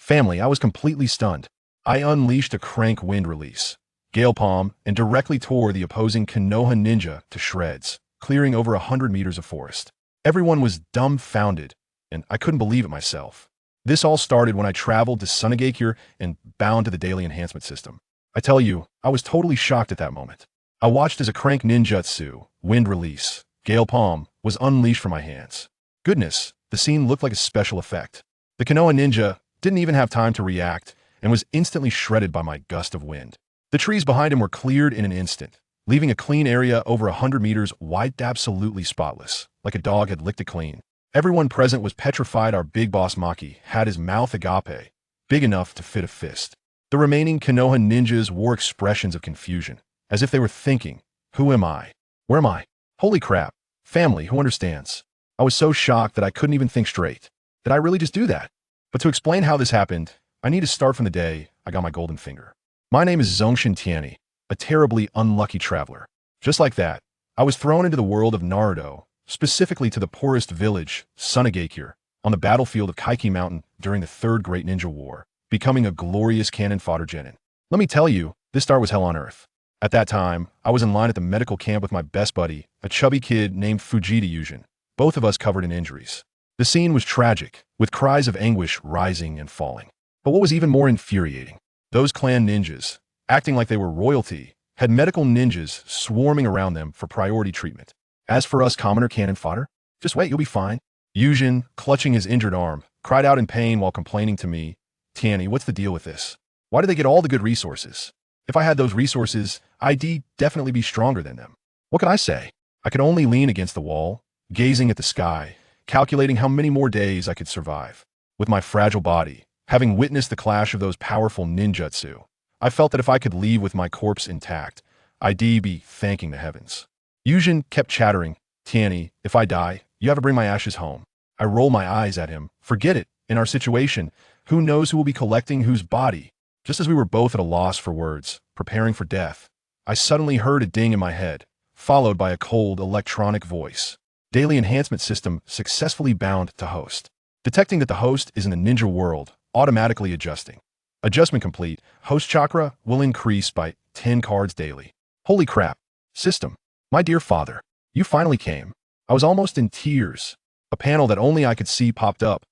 Family, I was completely stunned. I unleashed a crank wind release, gale palm, and directly tore the opposing Konoha ninja to shreds, clearing over 100 meters of forest. Everyone was dumbfounded, and I couldn't believe it myself. This all started when I traveled to Sunagakure and bound to the daily enhancement system. I tell you, I was totally shocked at that moment. I watched as a crank ninjutsu, wind release, gale palm, was unleashed from my hands. Goodness, the scene looked like a special effect. The Konoha ninja didn't even have time to react and was instantly shredded by my gust of wind. The trees behind him were cleared in an instant, leaving a clean area over 100 meters wiped absolutely spotless, like a dog had licked it clean. Everyone present was petrified. Our big boss Maki had his mouth agape, big enough to fit a fist. The remaining Konoha ninjas wore expressions of confusion, as if they were thinking, who am I? Where am I? Holy crap. Family, who understands? I was so shocked that I couldn't even think straight. Did I really just do that? But to explain how this happened, I need to start from the day I got my golden finger. My name is Zongshen Tianyi, a terribly unlucky traveler. Just like that, I was thrown into the world of Naruto, specifically to the poorest village, Sunagakure, on the battlefield of Kaiki Mountain during the Third Great Ninja War, becoming a glorious cannon fodder Genin. Let me tell you, this start was hell on earth. At that time, I was in line at the medical camp with my best buddy, a chubby kid named Fujita Yujin, both of us covered in injuries. The scene was tragic, with cries of anguish rising and falling. But what was even more infuriating, those clan ninjas, acting like they were royalty, had medical ninjas swarming around them for priority treatment. As for us commoner cannon fodder, just wait, you'll be fine. Yujin, clutching his injured arm, cried out in pain while complaining to me, Tianyi, what's the deal with this? Why do they get all the good resources? If I had those resources, I'd definitely be stronger than them. What could I say? I could only lean against the wall, gazing at the sky, calculating how many more days I could survive. With my fragile body, having witnessed the clash of those powerful ninjutsu, I felt that if I could leave with my corpse intact, I'd be thanking the heavens. Yujin kept chattering, Tianyi, if I die, you have to bring my ashes home. I roll my eyes at him. Forget it. In our situation, who knows who will be collecting whose body? Just as we were both at a loss for words, preparing for death, I suddenly heard a ding in my head, followed by a cold electronic voice. Daily enhancement system successfully bound to host. Detecting that the host is in the ninja world, automatically adjusting. Adjustment complete. Host chakra will increase by 10 cards daily. Holy crap. System. My dear father, you finally came. I was almost in tears. A panel that only I could see popped up.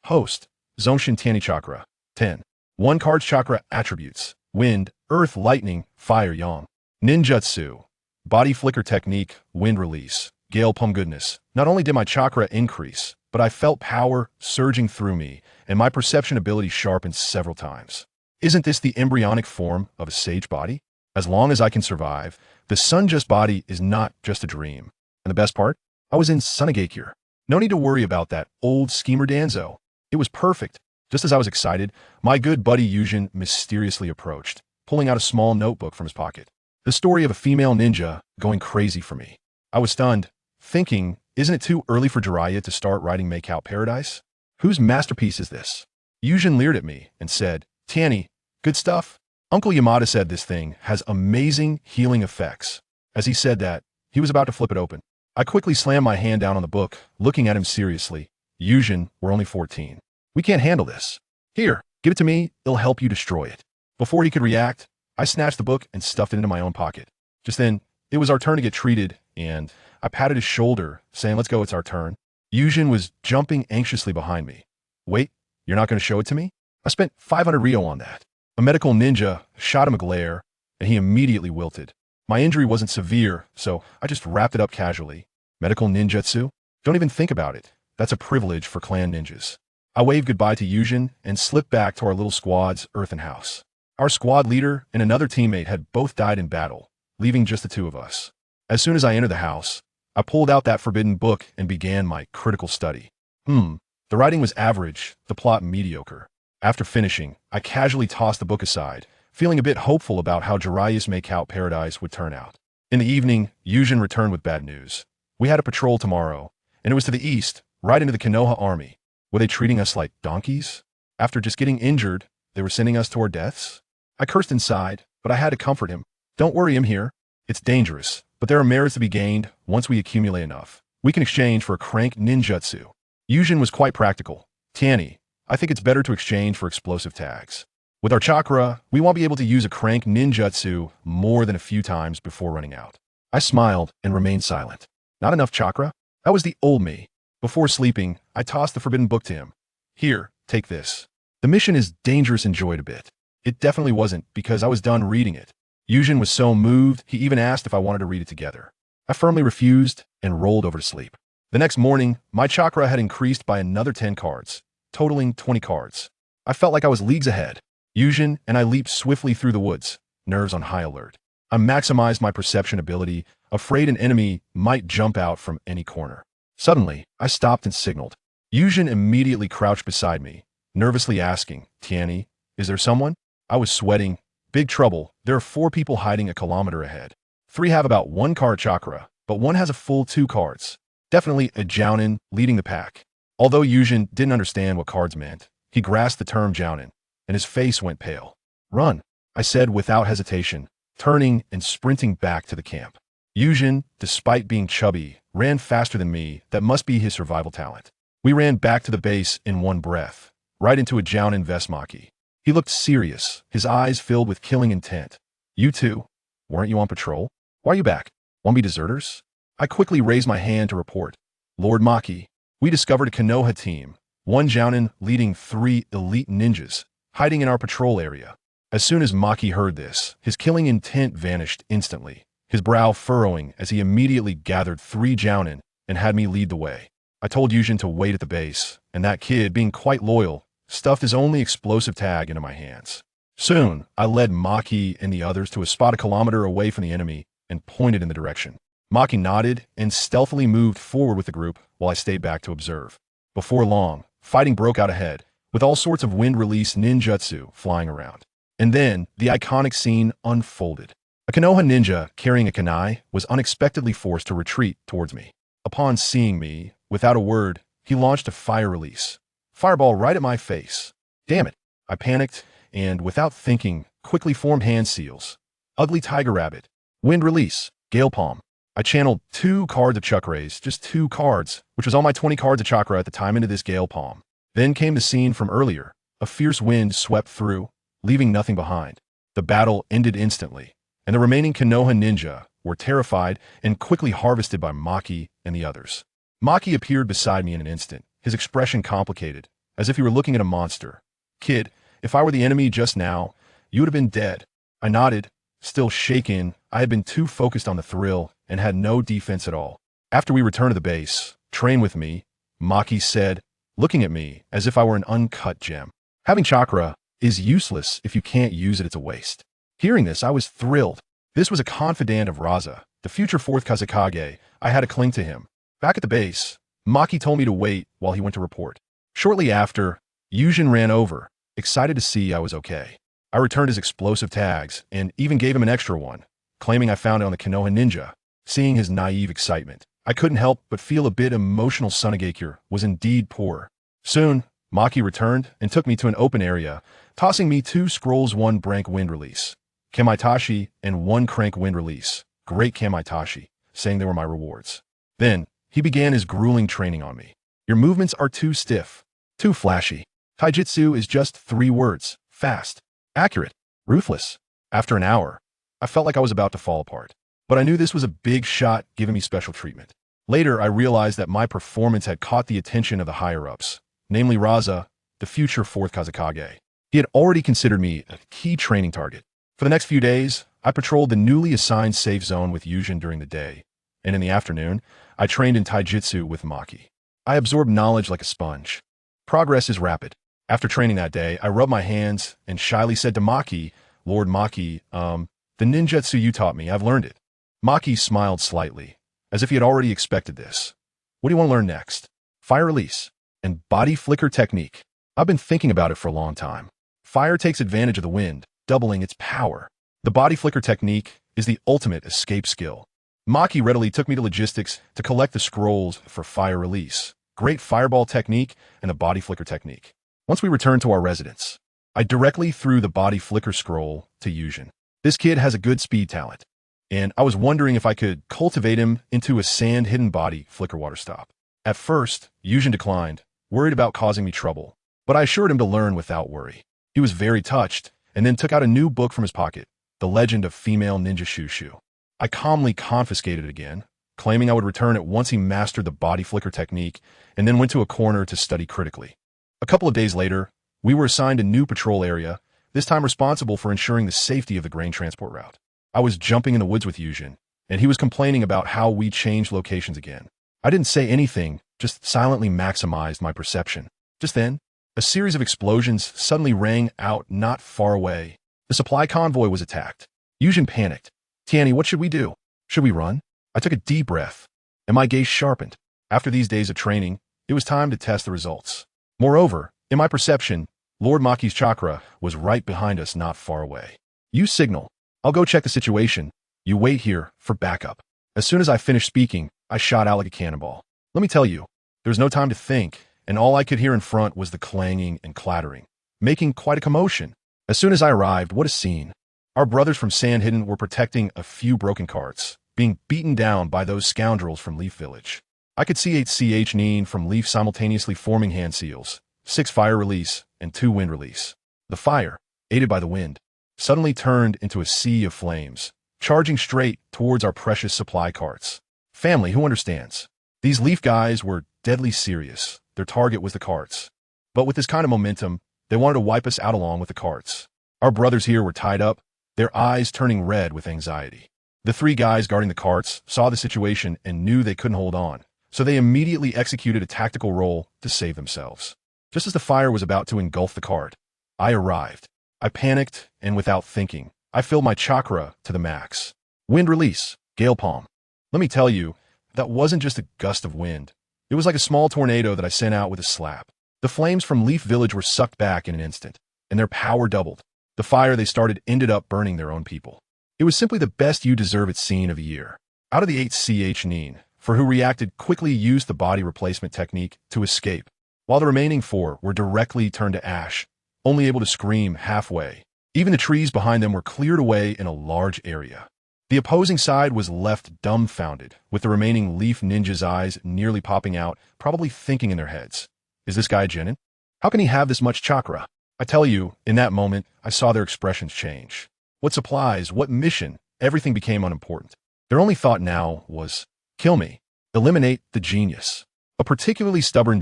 Host. Zongshen Tianyi chakra. 10. 1 card's chakra attributes. Wind, earth, lightning, fire, yang. Ninjutsu. Body flicker technique, wind release. Gale palm goodness. Not only did my chakra increase, but I felt power surging through me, and my perception ability sharpened several times. Isn't this the embryonic form of a sage body? As long as I can survive, the sun-just body is not just a dream. And the best part? I was in Sunagakure. No need to worry about that old schemer Danzo. It was perfect. Just as I was excited, my good buddy Yujin mysteriously approached, pulling out a small notebook from his pocket. The story of a female ninja going crazy for me. I was stunned, thinking, isn't it too early for Jiraiya to start writing Make Out Paradise? Whose masterpiece is this? Yujin leered at me and said, Tianyi, good stuff? Uncle Yamada said this thing has amazing healing effects. As he said that, he was about to flip it open. I quickly slammed my hand down on the book, looking at him seriously. Yujin, we're only 14. We can't handle this. Here, give it to me, it'll help you destroy it. Before he could react, I snatched the book and stuffed it into my own pocket. Just then, it was our turn to get treated, and I patted his shoulder, saying, let's go, it's our turn. Yujin was jumping anxiously behind me. Wait, you're not going to show it to me? I spent 500 Rio on that. A medical ninja shot him a glare, and he immediately wilted. My injury wasn't severe, so I just wrapped it up casually. Medical ninjutsu? Don't even think about it. That's a privilege for clan ninjas. I waved goodbye to Yujin and slipped back to our little squad's earthen house. Our squad leader and another teammate had both died in battle, leaving just the two of us. As soon as I entered the house, I pulled out that forbidden book and began my critical study. The writing was average, the plot mediocre. After finishing, I casually tossed the book aside, feeling a bit hopeful about how Jiraiya's Make Out Paradise would turn out. In the evening, Yujin returned with bad news. We had a patrol tomorrow, and it was to the east, right into the Konoha army. Were they treating us like donkeys? After just getting injured, they were sending us to our deaths? I cursed inside, but I had to comfort him. Don't worry, I'm here. It's dangerous, but there are merits to be gained once we accumulate enough. We can exchange for a crank ninjutsu. Yujin was quite practical. Tianyi, I think it's better to exchange for explosive tags. With our chakra, we won't be able to use a crank ninjutsu more than a few times before running out. I smiled and remained silent. Not enough chakra? That was the old me. Before sleeping, I tossed the forbidden book to him. Here, take this. The mission is dangerous, enjoyed a bit. It definitely wasn't, because I was done reading it. Yujin was so moved, he even asked if I wanted to read it together. I firmly refused and rolled over to sleep. The next morning, my chakra had increased by another 10 cards, totaling 20 cards. I felt like I was leagues ahead. Yujin and I leaped swiftly through the woods, nerves on high alert. I maximized my perception ability, afraid an enemy might jump out from any corner. Suddenly, I stopped and signaled. Yujin immediately crouched beside me, nervously asking, Tianyi, is there someone? I was sweating. Big trouble. There are 4 people hiding a kilometer ahead. 3 have about 1 card chakra, but 1 has a full 2 cards. Definitely a Jounin leading the pack. Although Yujin didn't understand what cards meant, he grasped the term Jounin, and his face went pale. Run, I said without hesitation, turning and sprinting back to the camp. Yujin, despite being chubby, ran faster than me. That must be his survival talent. We ran back to the base in one breath, right into a Jounin Vestmaki. He looked serious, his eyes filled with killing intent. You two? Weren't you on patrol? Why are you back? Want to be deserters? I quickly raised my hand to report. Lord Maki, we discovered a Konoha team, 1 Jounin leading 3 elite ninjas, hiding in our patrol area. As soon as Maki heard this, his killing intent vanished instantly, his brow furrowing as he immediately gathered 3 Jounin and had me lead the way. I told Yujin to wait at the base, and that kid, being quite loyal, stuffed his only explosive tag into my hands. Soon, I led Maki and the others to a spot a kilometer away from the enemy and pointed in the direction. Maki nodded and stealthily moved forward with the group while I stayed back to observe. Before long, fighting broke out ahead, with all sorts of wind-release ninjutsu flying around. And then, the iconic scene unfolded. A Konoha ninja carrying a kunai was unexpectedly forced to retreat towards me. Upon seeing me, without a word, he launched a fire release. Fireball right at my face. Damn it! I panicked, and without thinking, quickly formed hand seals. Ugly Tiger Rabbit. Wind Release. Gale Palm. I channeled 2 cards of Chakras, just 2 cards, which was all my 20 cards of chakra at the time, into this Gale Palm. Then came the scene from earlier. A fierce wind swept through, leaving nothing behind. The battle ended instantly, and the remaining Konoha ninja were terrified and quickly harvested by Maki and the others. Maki appeared beside me in an instant, his expression complicated, as if he were looking at a monster. Kid, if I were the enemy just now, you would have been dead. I nodded, still shaken. I had been too focused on the thrill and had no defense at all. After we returned to the base, train with me, Maki said, looking at me as if I were an uncut gem. Having chakra is useless. If you can't use it, it's a waste. Hearing this, I was thrilled. This was a confidant of Raza, the future 4th Kazekage. I had to cling to him. Back at the base, Maki told me to wait while he went to report. Shortly after, Yujin ran over, excited to see I was okay. I returned his explosive tags and even gave him an extra one, claiming I found it on the Konoha ninja. Seeing his naive excitement, I couldn't help but feel a bit emotional. Sunagakure was indeed poor. Soon, Maki returned and took me to an open area, tossing me 2 scrolls, 1 Brank Wind Release, Kamaitashi, and 1 Crank Wind Release, Great Kamaitashi, saying they were my rewards. Then, he began his grueling training on me. Your movements are too stiff, too flashy. Taijutsu is just 3 words, fast, accurate, ruthless. After an hour, I felt like I was about to fall apart. But I knew this was a big shot, giving me special treatment. Later, I realized that my performance had caught the attention of the higher-ups, namely Raza, the future 4th Kazekage. He had already considered me a key training target. For the next few days, I patrolled the newly assigned safe zone with Yujin during the day, and in the afternoon, I trained in Taijutsu with Maki. I absorbed knowledge like a sponge. Progress is rapid. After training that day, I rubbed my hands and shyly said to Maki, Lord Maki, the ninjutsu you taught me, I've learned it. Maki smiled slightly, as if he had already expected this. What do you want to learn next? Fire release and body flicker technique. I've been thinking about it for a long time. Fire takes advantage of the wind, doubling its power. The body flicker technique is the ultimate escape skill. Maki readily took me to logistics to collect the scrolls for fire release, great fireball technique, and the body flicker technique. Once we returned to our residence, I directly threw the body flicker scroll to Yujin. This kid has a good speed talent, and I was wondering if I could cultivate him into a sand-hidden body flicker water stop. At first, Yujin declined, worried about causing me trouble. but I assured him to learn without worry. He was very touched, and then took out a new book from his pocket, The Legend of Female Ninja Shushu. I calmly confiscated it again, claiming I would return it once he mastered the body flicker technique, and then went to a corner to study critically. A couple of days later, we were assigned a new patrol area, this time responsible for ensuring the safety of the grain transport route. I was jumping in the woods with Yujin, and he was complaining about how we changed locations again. I didn't say anything, just silently maximized my perception. Just then, a series of explosions suddenly rang out not far away. The supply convoy was attacked. Yujin panicked. Tianyi, what should we do? Should we run? I took a deep breath, and my gaze sharpened. After these days of training, it was time to test the results. Moreover, in my perception, Lord Maki's chakra was right behind us not far away. You signal. I'll go check the situation. You wait here for backup. As soon as I finished speaking, I shot out like a cannonball. Let me tell you, there was no time to think, and all I could hear in front was the clanging and clattering, making quite a commotion. As soon as I arrived, what a scene. Our brothers from Sand Hidden were protecting a few broken carts, being beaten down by those scoundrels from Leaf Village. I could see 8ch Nin from Leaf simultaneously forming hand seals, 6 fire release, and 2 wind release. The fire, aided by the wind, suddenly turned into a sea of flames, charging straight towards our precious supply carts. Family, who understands? These Leaf guys were deadly serious. Their target was the carts. But with this kind of momentum, they wanted to wipe us out along with the carts. Our brothers here were tied up, their eyes turning red with anxiety. The 3 guys guarding the carts saw the situation and knew they couldn't hold on, so they immediately executed a tactical roll to save themselves. Just as the fire was about to engulf the cart, I arrived. I panicked, and without thinking, I filled my chakra to the max. Wind release, Gale Palm. Let me tell you, that wasn't just a gust of wind. It was like a small tornado that I sent out with a slap. The flames from Leaf Village were sucked back in an instant, and their power doubled. The fire they started ended up burning their own people. It was simply the best you deserve it scene of a year. Out of the 8ch Nin, for who reacted quickly used the body replacement technique to escape, while the remaining 4 were directly turned to ash, only able to scream halfway. Even the trees behind them were cleared away in a large area. The opposing side was left dumbfounded, with the remaining Leaf ninjas' eyes nearly popping out, probably thinking in their heads, is this guy Genin? How can he have this much chakra? I tell you, in that moment, I saw their expressions change. What supplies, what mission, everything became unimportant. Their only thought now was, kill me, eliminate the genius. A particularly stubborn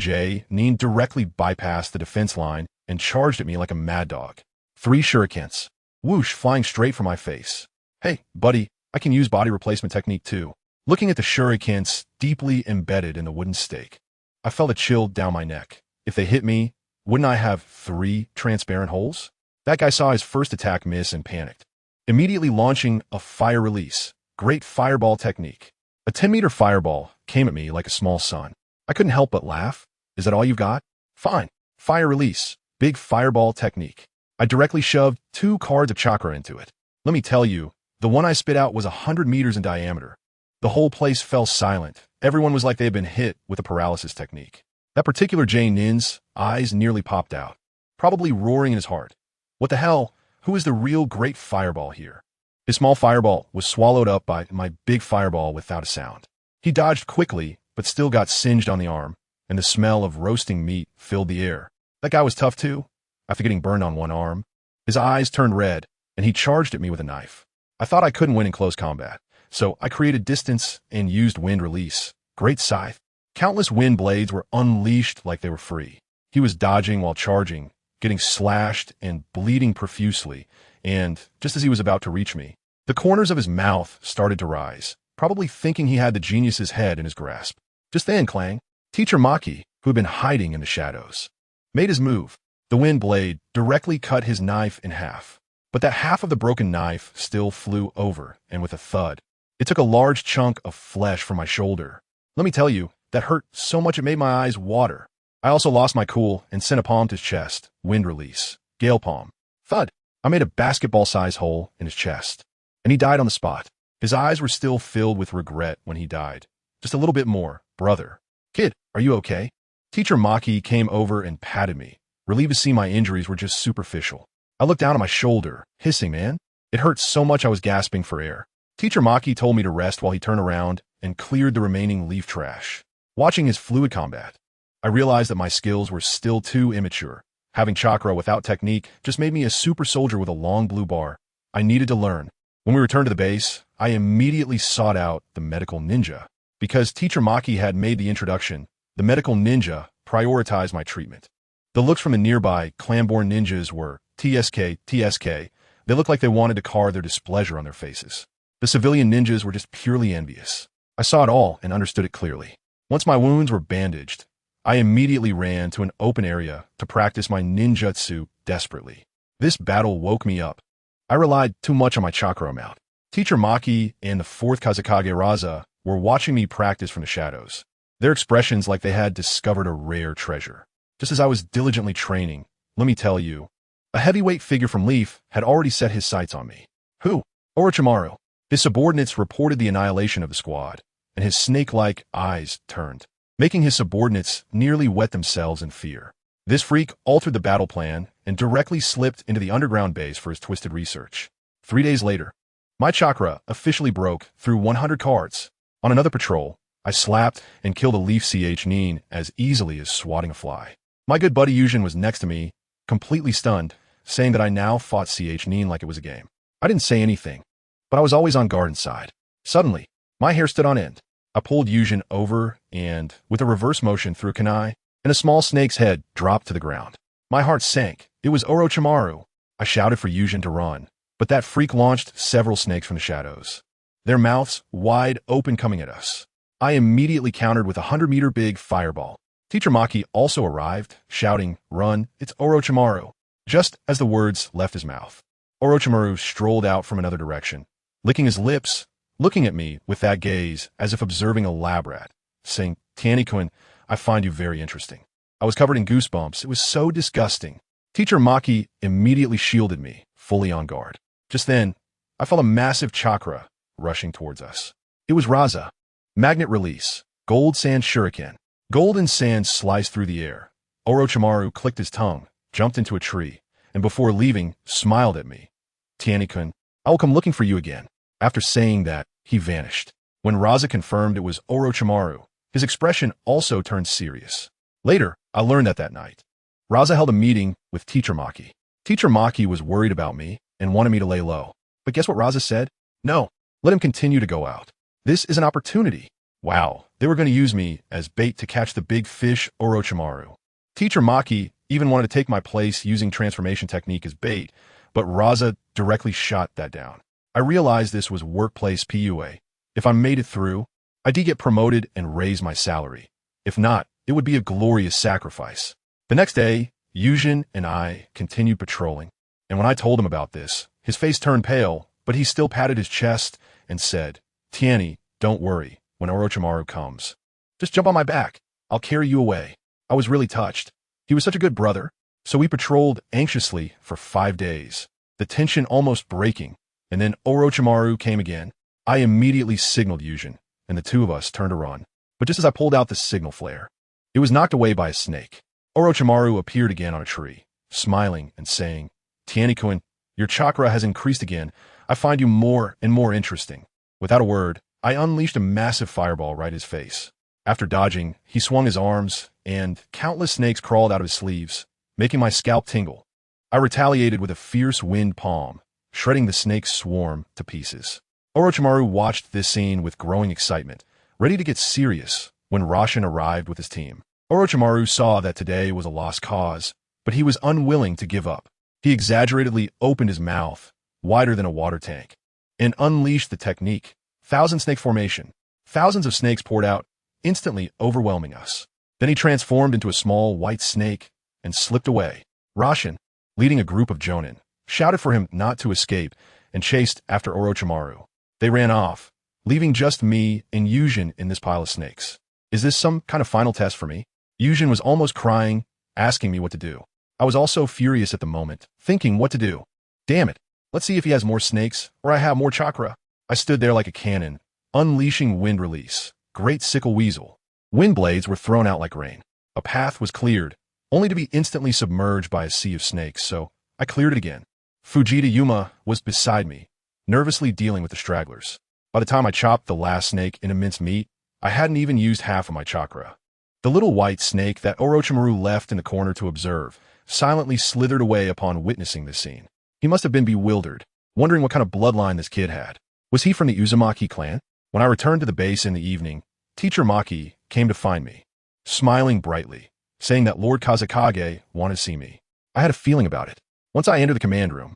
Nin directly bypassed the defense line and charged at me like a mad dog. 3 shurikens, whoosh, flying straight for my face. Hey, buddy, I can use body replacement technique too. Looking at the shurikens deeply embedded in the wooden stake, I felt a chill down my neck. If they hit me, wouldn't I have 3 transparent holes? That guy saw his first attack miss and panicked, immediately launching a fire release, great fireball technique. A 10-meter fireball came at me like a small sun. I couldn't help but laugh. Is that all you've got? Fine. Fire release, big fireball technique. I directly shoved 2 cards of chakra into it. Let me tell you, the one I spit out was 100 meters in diameter. The whole place fell silent. Everyone was like they had been hit with a paralysis technique. That particular Nin's eyes nearly popped out, probably roaring in his heart. What the hell? Who is the real great fireball here? His small fireball was swallowed up by my big fireball without a sound. He dodged quickly, but still got singed on the arm, and the smell of roasting meat filled the air. That guy was tough too. After getting burned on one arm, his eyes turned red, and he charged at me with a knife. I thought I couldn't win in close combat, so I created distance and used wind release. Great scythe. Countless wind blades were unleashed like they were free. He was dodging while charging, getting slashed and bleeding profusely, and just as he was about to reach me, the corners of his mouth started to rise, probably thinking he had the genius's head in his grasp. Just then, Clang, Teacher Maki, who had been hiding in the shadows, made his move. The wind blade directly cut his knife in half, but that half of the broken knife still flew over, and with a thud, it took a large chunk of flesh from my shoulder. Let me tell you, that hurt so much it made my eyes water. I also lost my cool and sent a palm to his chest. Wind release. Gale palm. Thud. I made a basketball-sized hole in his chest, and he died on the spot. His eyes were still filled with regret when he died. Just a little bit more, brother. Kid, are you okay? Teacher Maki came over and patted me, relieved to see my injuries were just superficial. I looked down at my shoulder, hissing, man. It hurt so much I was gasping for air. Teacher Maki told me to rest while he turned around and cleared the remaining leaf trash. Watching his fluid combat, I realized that my skills were still too immature, Having chakra without technique just made me a super soldier with a long blue bar. I needed to learn. When we returned to the base, I immediately sought out the medical ninja. Because Teacher Maki had made the introduction, the medical ninja prioritized my treatment. The looks from the nearby clan-born ninjas were TSK, TSK. They looked like they wanted to carve their displeasure on their faces. The civilian ninjas were just purely envious. I saw it all and understood it clearly. Once my wounds were bandaged, I immediately ran to an open area to practice my ninjutsu desperately. This battle woke me up. I relied too much on my chakra amount. Teacher Maki and the 4th Kazekage Raza were watching me practice from the shadows. Their expressions like they had discovered a rare treasure. Just as I was diligently training, let me tell you, a heavyweight figure from Leaf had already set his sights on me. Who? Orochimaru. His subordinates reported the annihilation of the squad, and his snake-like eyes turned, making his subordinates nearly wet themselves in fear. This freak altered the battle plan and directly slipped into the underground base for his twisted research. 3 days later, my chakra officially broke through 100 cards. On another patrol, I slapped and killed a Leaf Genin as easily as swatting a fly. My good buddy Yujin was next to me, completely stunned, saying that I now fought Genin like it was a game. I didn't say anything, but I was always on guard inside. Suddenly, my hair stood on end. I pulled Yujin over and, with a reverse motion, threw a kunai, and a small snake's head dropped to the ground. My heart sank. It was Orochimaru. I shouted for Yujin to run, but that freak launched several snakes from the shadows, their mouths wide open coming at us. I immediately countered with a 100-meter big fireball. Teacher Maki also arrived, shouting, "Run, it's Orochimaru." Just as the words left his mouth, Orochimaru strolled out from another direction, licking his lips, looking at me with that gaze as if observing a lab rat, saying, "Tianyi-kun, I find you very interesting." I was covered in goosebumps. It was so disgusting. Teacher Maki immediately shielded me, fully on guard. Just then, I felt a massive chakra rushing towards us. It was Raza. Magnet release. Gold sand shuriken. Golden sand sliced through the air. Orochimaru clicked his tongue, jumped into a tree, and before leaving, smiled at me. "Tianyi-kun, I will come looking for you again." After saying that, he vanished. When Raza confirmed it was Orochimaru, his expression also turned serious. Later, I learned that night, Raza held a meeting with Teacher Maki. Teacher Maki was worried about me and wanted me to lay low. But guess what Raza said? No, let him continue to go out. This is an opportunity. Wow, they were going to use me as bait to catch the big fish Orochimaru. Teacher Maki even wanted to take my place using transformation technique as bait, but Raza directly shot that down. I realized this was workplace PUA. If I made it through, I'd get promoted and raise my salary. If not, it would be a glorious sacrifice. The next day, Yujin and I continued patrolling, and when I told him about this, his face turned pale, but he still patted his chest and said, "Tianyi, don't worry when Orochimaru comes. Just jump on my back. I'll carry you away." I was really touched. He was such a good brother. So we patrolled anxiously for 5 days, the tension almost breaking, and then Orochimaru came again. I immediately signaled Yujin, and the two of us turned to run. But just as I pulled out the signal flare, it was knocked away by a snake. Orochimaru appeared again on a tree, smiling and saying, "Tianyi-kun, your chakra has increased again. I find you more and more interesting." Without a word, I unleashed a massive fireball right in his face. After dodging, he swung his arms, and countless snakes crawled out of his sleeves, making my scalp tingle. I retaliated with a fierce wind palm, shredding the snake's swarm to pieces. Orochimaru watched this scene with growing excitement, ready to get serious when Roshin arrived with his team. Orochimaru saw that today was a lost cause, but he was unwilling to give up. He exaggeratedly opened his mouth, wider than a water tank, and unleashed the technique. Thousand snake formation. Thousands of snakes poured out, instantly overwhelming us. Then he transformed into a small white snake and slipped away. Roshin, leading a group of Jonin, shouted for him not to escape and chased after Orochimaru. They ran off, leaving just me and Yujin in this pile of snakes. Is this some kind of final test for me? Yujin was almost crying, asking me what to do. I was also furious at the moment, thinking what to do. Damn it, let's see if he has more snakes or I have more chakra. I stood there like a cannon, unleashing wind release. Great sickle weasel. Wind blades were thrown out like rain. A path was cleared, only to be instantly submerged by a sea of snakes, so I cleared it again. Fujita Yuma was beside me, nervously dealing with the stragglers. By the time I chopped the last snake into minced meat, I hadn't even used half of my chakra. The little white snake that Orochimaru left in the corner to observe silently slithered away upon witnessing this scene. He must have been bewildered, wondering what kind of bloodline this kid had. Was he from the Uzumaki clan? When I returned to the base in the evening, Teacher Maki came to find me, smiling brightly, saying that Lord Kazekage wanted to see me. I had a feeling about it. Once I entered the command room,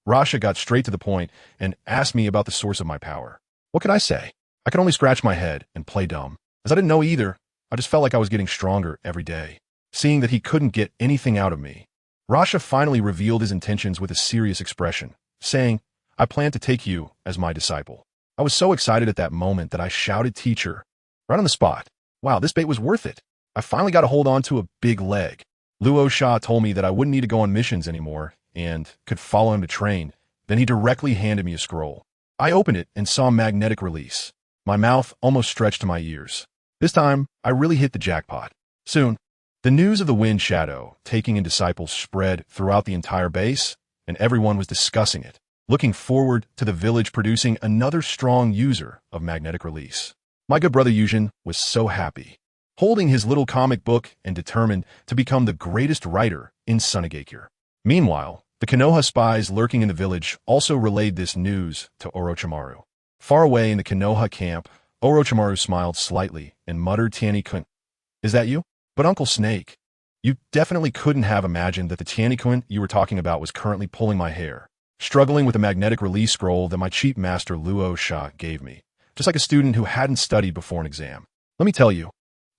Rasha got straight to the point and asked me about the source of my power. What could I say? I could only scratch my head and play dumb. As I didn't know either, I just felt like I was getting stronger every day. Seeing that he couldn't get anything out of me, Rasha finally revealed his intentions with a serious expression, saying, I plan to take you as my disciple. I was so excited at that moment that I shouted teacher, right on the spot. Wow, this bait was worth it. I finally got a hold on to a big leg. Luo Sha told me that I wouldn't need to go on missions anymore and could follow him to train. Then he directly handed me a scroll. I opened it and saw magnetic release. My mouth almost stretched to my ears. This time, I really hit the jackpot. Soon, the news of the Wind Shadow taking in disciples spread throughout the entire base, and everyone was discussing it, looking forward to the village producing another strong user of magnetic release. My good brother Yujin was so happy, holding his little comic book and determined to become the greatest writer in Sunagakure. Meanwhile, the Konoha spies lurking in the village also relayed this news to Orochimaru. Far away in the Konoha camp, Orochimaru smiled slightly and muttered, Tianyi-kun, is that you? But Uncle Snake, you definitely couldn't have imagined that the Tianyi-kun you were talking about was currently pulling my hair, struggling with the magnetic release scroll that my chief master Luo Sha gave me, just like a student who hadn't studied before an exam. Let me tell you,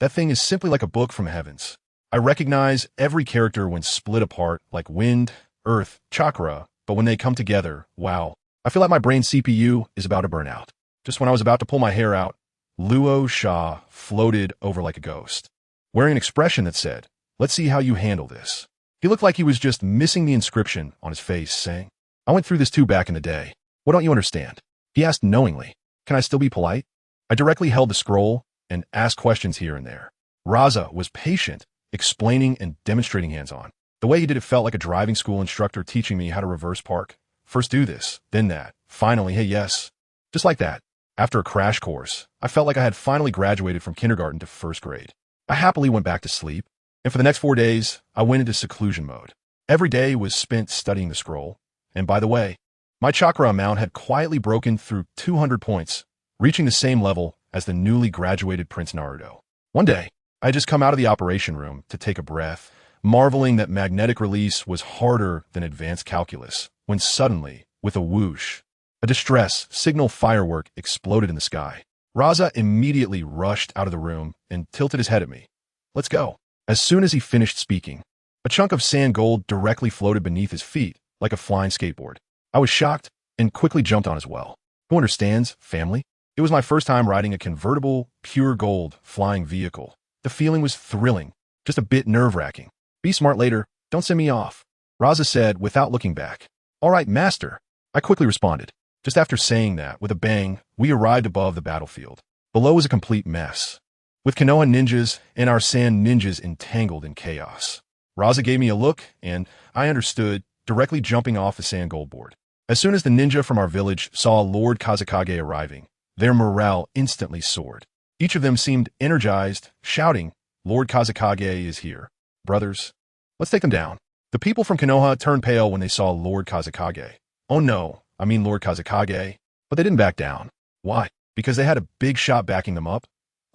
that thing is simply like a book from heavens. I recognize every character when split apart like wind, earth, chakra, but when they come together, wow, I feel like my brain CPU is about to burn out. Just when I was about to pull my hair out, Luo Sha floated over like a ghost, wearing an expression that said, let's see how you handle this. He looked like he was just missing the inscription on his face, saying, I went through this too back in the day. What don't you understand? He asked knowingly. Can I still be polite? I directly held the scroll and asked questions here and there. Raza was patient, explaining and demonstrating hands-on. The way he did it felt like a driving school instructor teaching me how to reverse park. First do this, then that. Finally, hey, yes. Just like that. After a crash course, I felt like I had finally graduated from kindergarten to first grade. I happily went back to sleep, and for the next 4 days, I went into seclusion mode. Every day was spent studying the scroll, and by the way, my chakra amount had quietly broken through 200 points, reaching the same level as the newly graduated Prince Naruto. One day, I had just come out of the operation room to take a breath, marveling that magnetic release was harder than advanced calculus, when suddenly, with a whoosh, a distress signal firework exploded in the sky. Raza immediately rushed out of the room and tilted his head at me. Let's go. As soon as he finished speaking, a chunk of sand gold directly floated beneath his feet like a flying skateboard. I was shocked and quickly jumped on as well. Who understands, family? It was my first time riding a convertible, pure gold, flying vehicle. The feeling was thrilling, just a bit nerve-wracking. Be smart later, don't send me off, Raza said without looking back. All right, master, I quickly responded. Just after saying that, with a bang, we arrived above the battlefield. Below was a complete mess, with Konoha ninjas and our sand ninjas entangled in chaos. Raza gave me a look, and I understood, directly jumping off the sand gold board. As soon as the ninja from our village saw Lord Kazekage arriving, their morale instantly soared. Each of them seemed energized, shouting, Lord Kazekage is here. Brothers, let's take them down. The people from Konoha turned pale when they saw Lord Kazekage. Oh no, I mean Lord Kazekage. But they didn't back down. Why? Because they had a big shot backing them up?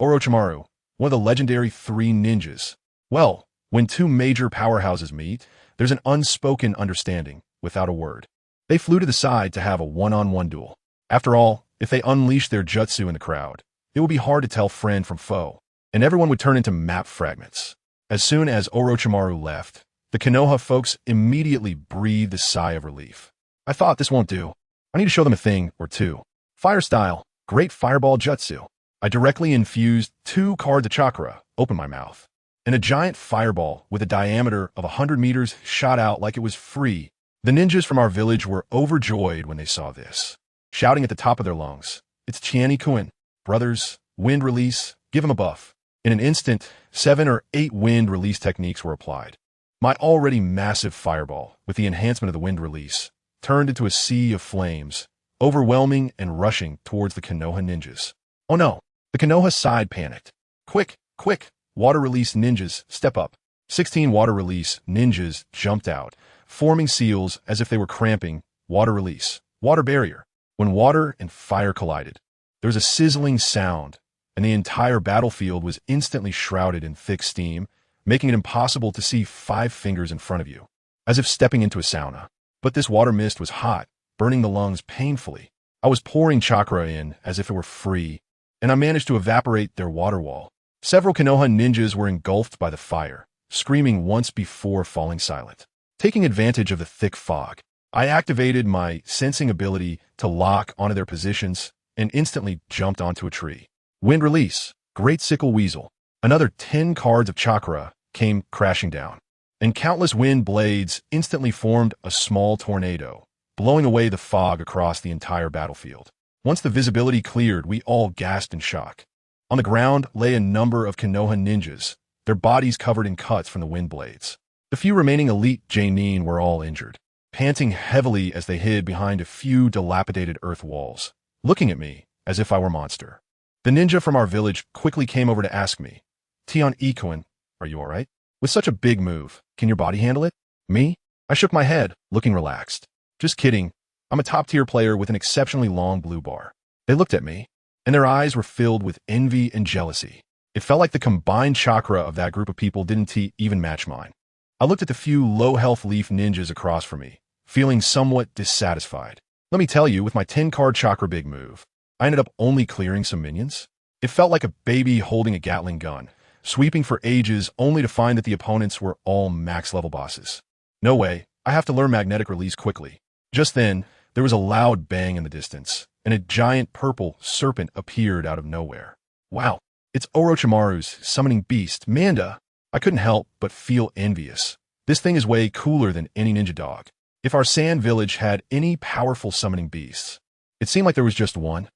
Orochimaru, one of the legendary 3 ninjas. Well, when 2 major powerhouses meet, there's an unspoken understanding, without a word. They flew to the side to have a one-on-one duel. After all, if they unleashed their jutsu in the crowd, it would be hard to tell friend from foe, and everyone would turn into map fragments. As soon as Orochimaru left, the Konoha folks immediately breathed a sigh of relief. I thought, this won't do. I need to show them a thing or two. Fire style, great fireball jutsu. I directly infused 2 cards of chakra, opened my mouth, and a giant fireball with a diameter of 100 meters shot out like it was free. The ninjas from our village were overjoyed when they saw this, shouting at the top of their lungs, it's Tianyi-kun. Brothers, wind release, give him a buff. In an instant, 7 or 8 wind release techniques were applied. My already massive fireball, with the enhancement of the wind release, turned into a sea of flames, overwhelming and rushing towards the Konoha ninjas. Oh no, the Konoha side panicked. Quick, quick, water release ninjas, step up. 16 water release ninjas jumped out, forming seals as if they were cramping. Water release. Water barrier. When water and fire collided, there was a sizzling sound, and the entire battlefield was instantly shrouded in thick steam, making it impossible to see 5 fingers in front of you, as if stepping into a sauna. But this water mist was hot, burning the lungs painfully. I was pouring chakra in as if it were free, and I managed to evaporate their water wall. Several Konoha ninjas were engulfed by the fire, screaming once before falling silent. Taking advantage of the thick fog, I activated my sensing ability to lock onto their positions and instantly jumped onto a tree. Wind release. Great sickle weasel. Another 10 cards of chakra came crashing down, and countless wind blades instantly formed a small tornado, blowing away the fog across the entire battlefield. Once the visibility cleared, we all gasped in shock. On the ground lay a number of Konoha ninjas, their bodies covered in cuts from the wind blades. The few remaining elite Genin were all injured, panting heavily as they hid behind a few dilapidated earth walls, looking at me as if I were a monster. The ninja from our village quickly came over to ask me, "Tian-ikun, are you all right? With such a big move, can your body handle it?" Me? I shook my head, looking relaxed. "Just kidding. I'm a top-tier player with an exceptionally long blue bar." They looked at me, and their eyes were filled with envy and jealousy. It felt like the combined chakra of that group of people didn't even match mine. I looked at the few low-health leaf ninjas across from me, feeling somewhat dissatisfied. Let me tell you, with my 10-card chakra big move, I ended up only clearing some minions. It felt like a baby holding a Gatling gun, sweeping for ages only to find that the opponents were all max-level bosses. No way, I have to learn magnetic release quickly. Just then, there was a loud bang in the distance, and a giant purple serpent appeared out of nowhere. Wow, it's Orochimaru's summoning beast, Manda. I couldn't help but feel envious. This thing is way cooler than any ninja dog. If our sand village had any powerful summoning beasts, it seemed like there was just one.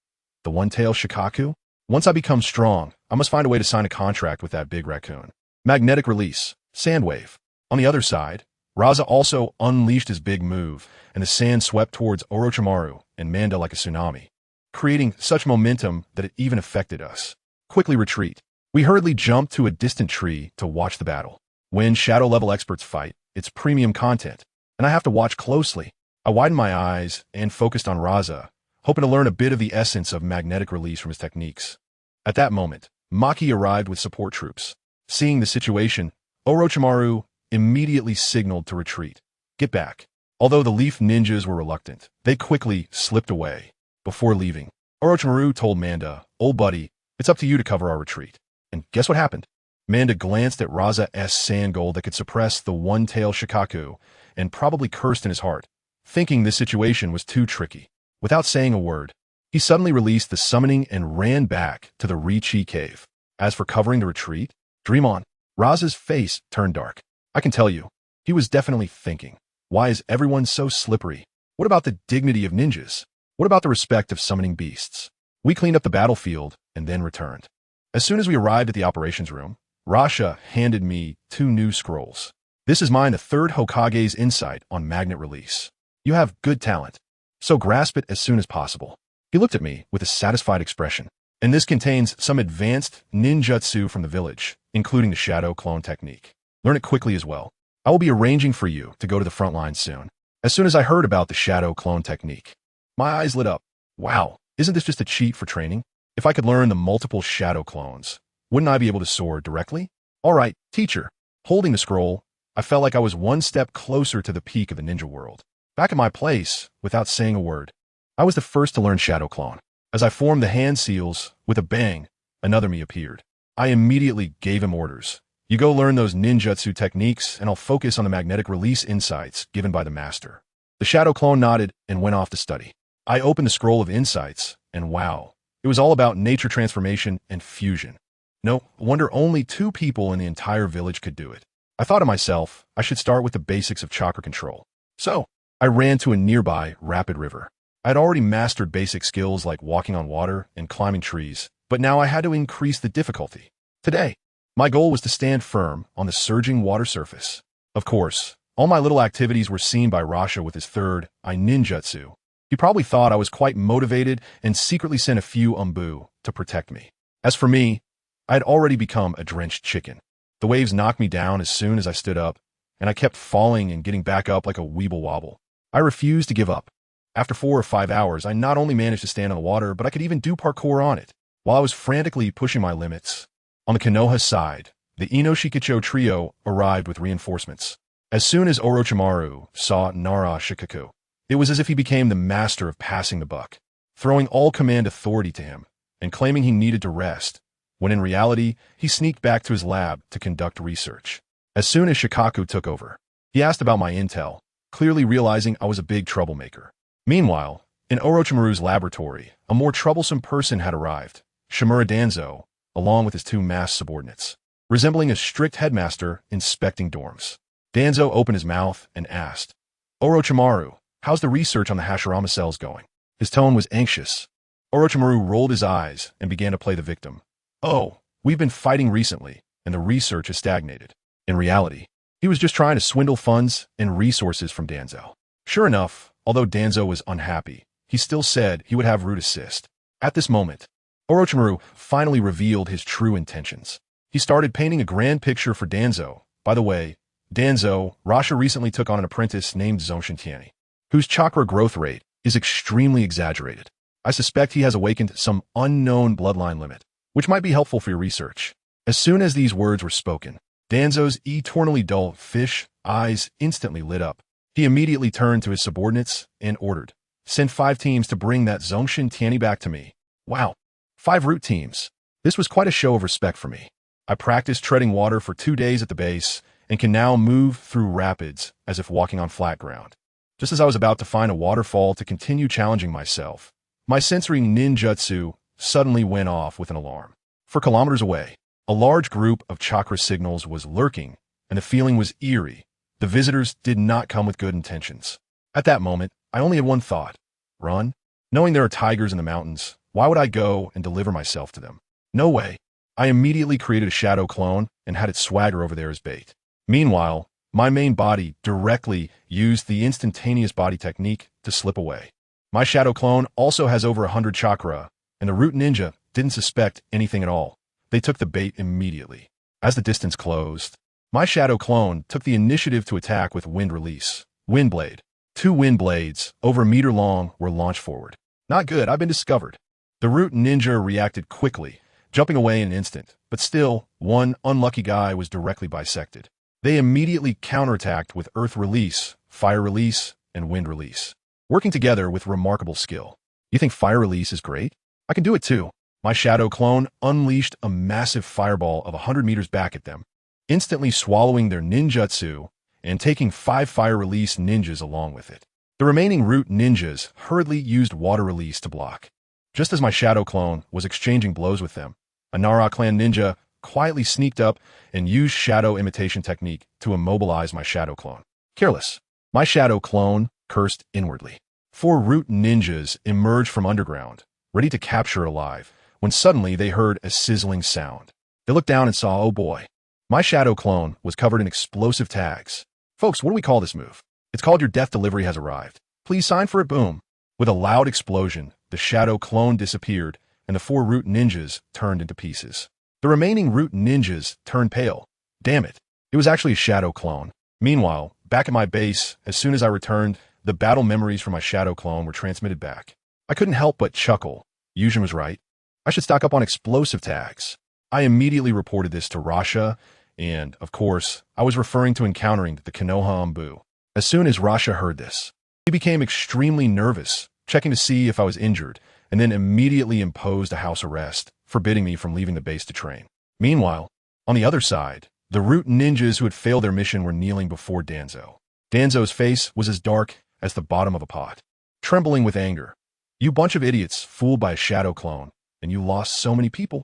The one-tailed Shikaku? Once I become strong, I must find a way to sign a contract with that big raccoon. Magnetic release. Sandwave. On the other side, Raza also unleashed his big move, and the sand swept towards Orochimaru and Manda like a tsunami, creating such momentum that it even affected us. Quickly retreat. We hurriedly jumped to a distant tree to watch the battle. When shadow-level experts fight, it's premium content, and I have to watch closely. I widened my eyes and focused on Raza, hoping to learn a bit of the essence of magnetic release from his techniques. At that moment, Maki arrived with support troops. Seeing the situation, Orochimaru immediately signaled to retreat. Get back. Although the leaf ninjas were reluctant, they quickly slipped away. Before leaving, Orochimaru told Manda, "Old buddy, it's up to you to cover our retreat." And guess what happened? Manda glanced at Raza's sand gold that could suppress the one-tailed Shikaku and probably cursed in his heart, thinking this situation was too tricky. Without saying a word, he suddenly released the summoning and ran back to the Richi cave. As for covering the retreat, dream on. Raza's face turned dark. I can tell you, he was definitely thinking, why is everyone so slippery? What about the dignity of ninjas? What about the respect of summoning beasts? We cleaned up the battlefield and then returned. As soon as we arrived at the operations room, Rasha handed me 2 new scrolls. This is mine, the 3rd Hokage's insight on magnet release. You have good talent, so grasp it as soon as possible. He looked at me with a satisfied expression. And this contains some advanced ninjutsu from the village, including the shadow clone technique. Learn it quickly as well. I will be arranging for you to go to the front line soon. As soon as I heard about the shadow clone technique, my eyes lit up. Wow, isn't this just a cheat for training? If I could learn the multiple shadow clones, wouldn't I be able to soar directly? All right, teacher. Holding the scroll, I felt like I was one step closer to the peak of the ninja world. Back at my place, without saying a word, I was the first to learn shadow clone. As I formed the hand seals, with a bang, another me appeared. I immediately gave him orders. You go learn those ninjutsu techniques, and I'll focus on the magnetic release insights given by the master. The shadow clone nodded and went off to study. I opened the scroll of insights, and wow, it was all about nature transformation and fusion. No wonder only 2 people in the entire village could do it. I thought to myself, I should start with the basics of chakra control. So, I ran to a nearby rapid river. I had already mastered basic skills like walking on water and climbing trees, but now I had to increase the difficulty. Today, my goal was to stand firm on the surging water surface. Of course, all my little activities were seen by Rasha with his 3rd eye ninjutsu. He probably thought I was quite motivated and secretly sent a few umbu to protect me. As for me, I had already become a drenched chicken. The waves knocked me down as soon as I stood up, and I kept falling and getting back up like a weeble wobble. I refused to give up. After 4 or 5 hours, I not only managed to stand on the water, but I could even do parkour on it, while I was frantically pushing my limits. On the Konoha side, the Inoshikacho trio arrived with reinforcements. As soon as Orochimaru saw Naruto, it was as if he became the master of passing the buck, throwing all command authority to him and claiming he needed to rest, when in reality, he sneaked back to his lab to conduct research. As soon as Shikaku took over, he asked about my intel, clearly realizing I was a big troublemaker. Meanwhile, in Orochimaru's laboratory, a more troublesome person had arrived, Shimura Danzo, along with his 2 masked subordinates, resembling a strict headmaster inspecting dorms. Danzo opened his mouth and asked, "Orochimaru, how's the research on the Hashirama cells going?" His tone was anxious. Orochimaru rolled his eyes and began to play the victim. "Oh, we've been fighting recently, and the research has stagnated." In reality, he was just trying to swindle funds and resources from Danzo. Sure enough, although Danzo was unhappy, he still said he would have Root assist. At this moment, Orochimaru finally revealed his true intentions. He started painting a grand picture for Danzo. By the way, Danzo, Rasha recently took on an apprentice named Zongshen Tianyi, whose chakra growth rate is extremely exaggerated. I suspect he has awakened some unknown bloodline limit, which might be helpful for your research. As soon as these words were spoken, Danzo's eternally dull fish eyes instantly lit up. He immediately turned to his subordinates and ordered, "Send 5 teams to bring that Zongshen Tianyi back to me." Wow, 5 root teams. This was quite a show of respect for me. I practiced treading water for 2 days at the base and can now move through rapids as if walking on flat ground. Just as I was about to find a waterfall to continue challenging myself, my sensory ninjutsu suddenly went off with an alarm. For kilometers away, a large group of chakra signals was lurking, and the feeling was eerie. The visitors did not come with good intentions. At that moment, I only had one thought: run. Knowing there are tigers in the mountains, why would I go and deliver myself to them? No way. I immediately created a shadow clone and had it swagger over there as bait. Meanwhile, my main body directly used the instantaneous body technique to slip away. My shadow clone also has over 100 chakra, and the root ninja didn't suspect anything at all. They took the bait immediately. As the distance closed, my shadow clone took the initiative to attack with wind release. Wind blade. 2 wind blades, over a meter long, were launched forward. Not good, I've been discovered. The root ninja reacted quickly, jumping away in an instant, but still, one unlucky guy was directly bisected. They immediately counterattacked with earth release, fire release, and wind release, working together with remarkable skill. You think fire release is great? I can do it too. My shadow clone unleashed a massive fireball of 100 meters back at them, instantly swallowing their ninjutsu and taking 5 fire release ninjas along with it. The remaining root ninjas hurriedly used water release to block. Just as my shadow clone was exchanging blows with them, a Nara clan ninja quietly sneaked up and used shadow imitation technique to immobilize my shadow clone. Careless. My shadow clone cursed inwardly. 4 root ninjas emerged from underground, ready to capture alive, when suddenly they heard a sizzling sound. They looked down and saw, oh boy. My shadow clone was covered in explosive tags. Folks, what do we call this move? It's called your death delivery has arrived. Please sign for it, boom. With a loud explosion, the shadow clone disappeared, and the 4 root ninjas turned into pieces. The remaining root ninjas turned pale. Damn it. It was actually a shadow clone. Meanwhile, back at my base, as soon as I returned, the battle memories from my shadow clone were transmitted back. I couldn't help but chuckle. Yujin was right. I should stock up on explosive tags. I immediately reported this to Rasha, and, of course, I was referring to encountering the Konoha Ambu. As soon as Rasha heard this, he became extremely nervous, checking to see if I was injured, and then immediately imposed a house arrest, forbidding me from leaving the base to train. Meanwhile, on the other side, the root ninjas who had failed their mission were kneeling before Danzo. Danzo's face was as dark as the bottom of a pot, trembling with anger. You bunch of idiots, fooled by a shadow clone, and you lost so many people.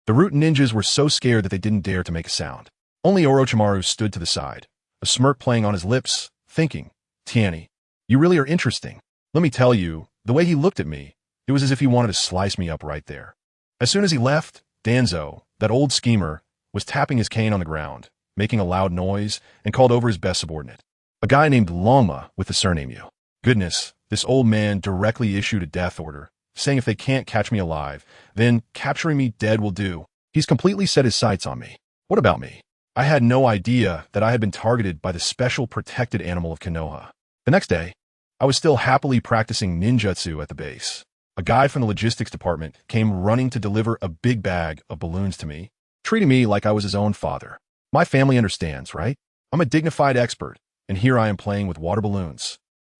The root ninjas were so scared that they didn't dare to make a sound. Only Orochimaru stood to the side, a smirk playing on his lips, thinking, Tianyi, you really are interesting. Let me tell you, the way he looked at me, it was as if he wanted to slice me up right there. As soon as he left, Danzo, that old schemer, was tapping his cane on the ground, making a loud noise, and called over his best subordinate, a guy named Longma with the surname Yu. Goodness, this old man directly issued a death order, saying if they can't catch me alive, then capturing me dead will do. He's completely set his sights on me. What about me? I had no idea that I had been targeted by the special protected animal of Konoha. The next day, I was still happily practicing ninjutsu at the base. A guy from the logistics department came running to deliver a big bag of balloons to me, treating me like I was his own father. My family understands, right? I'm a dignified expert, and here I am playing with water balloons.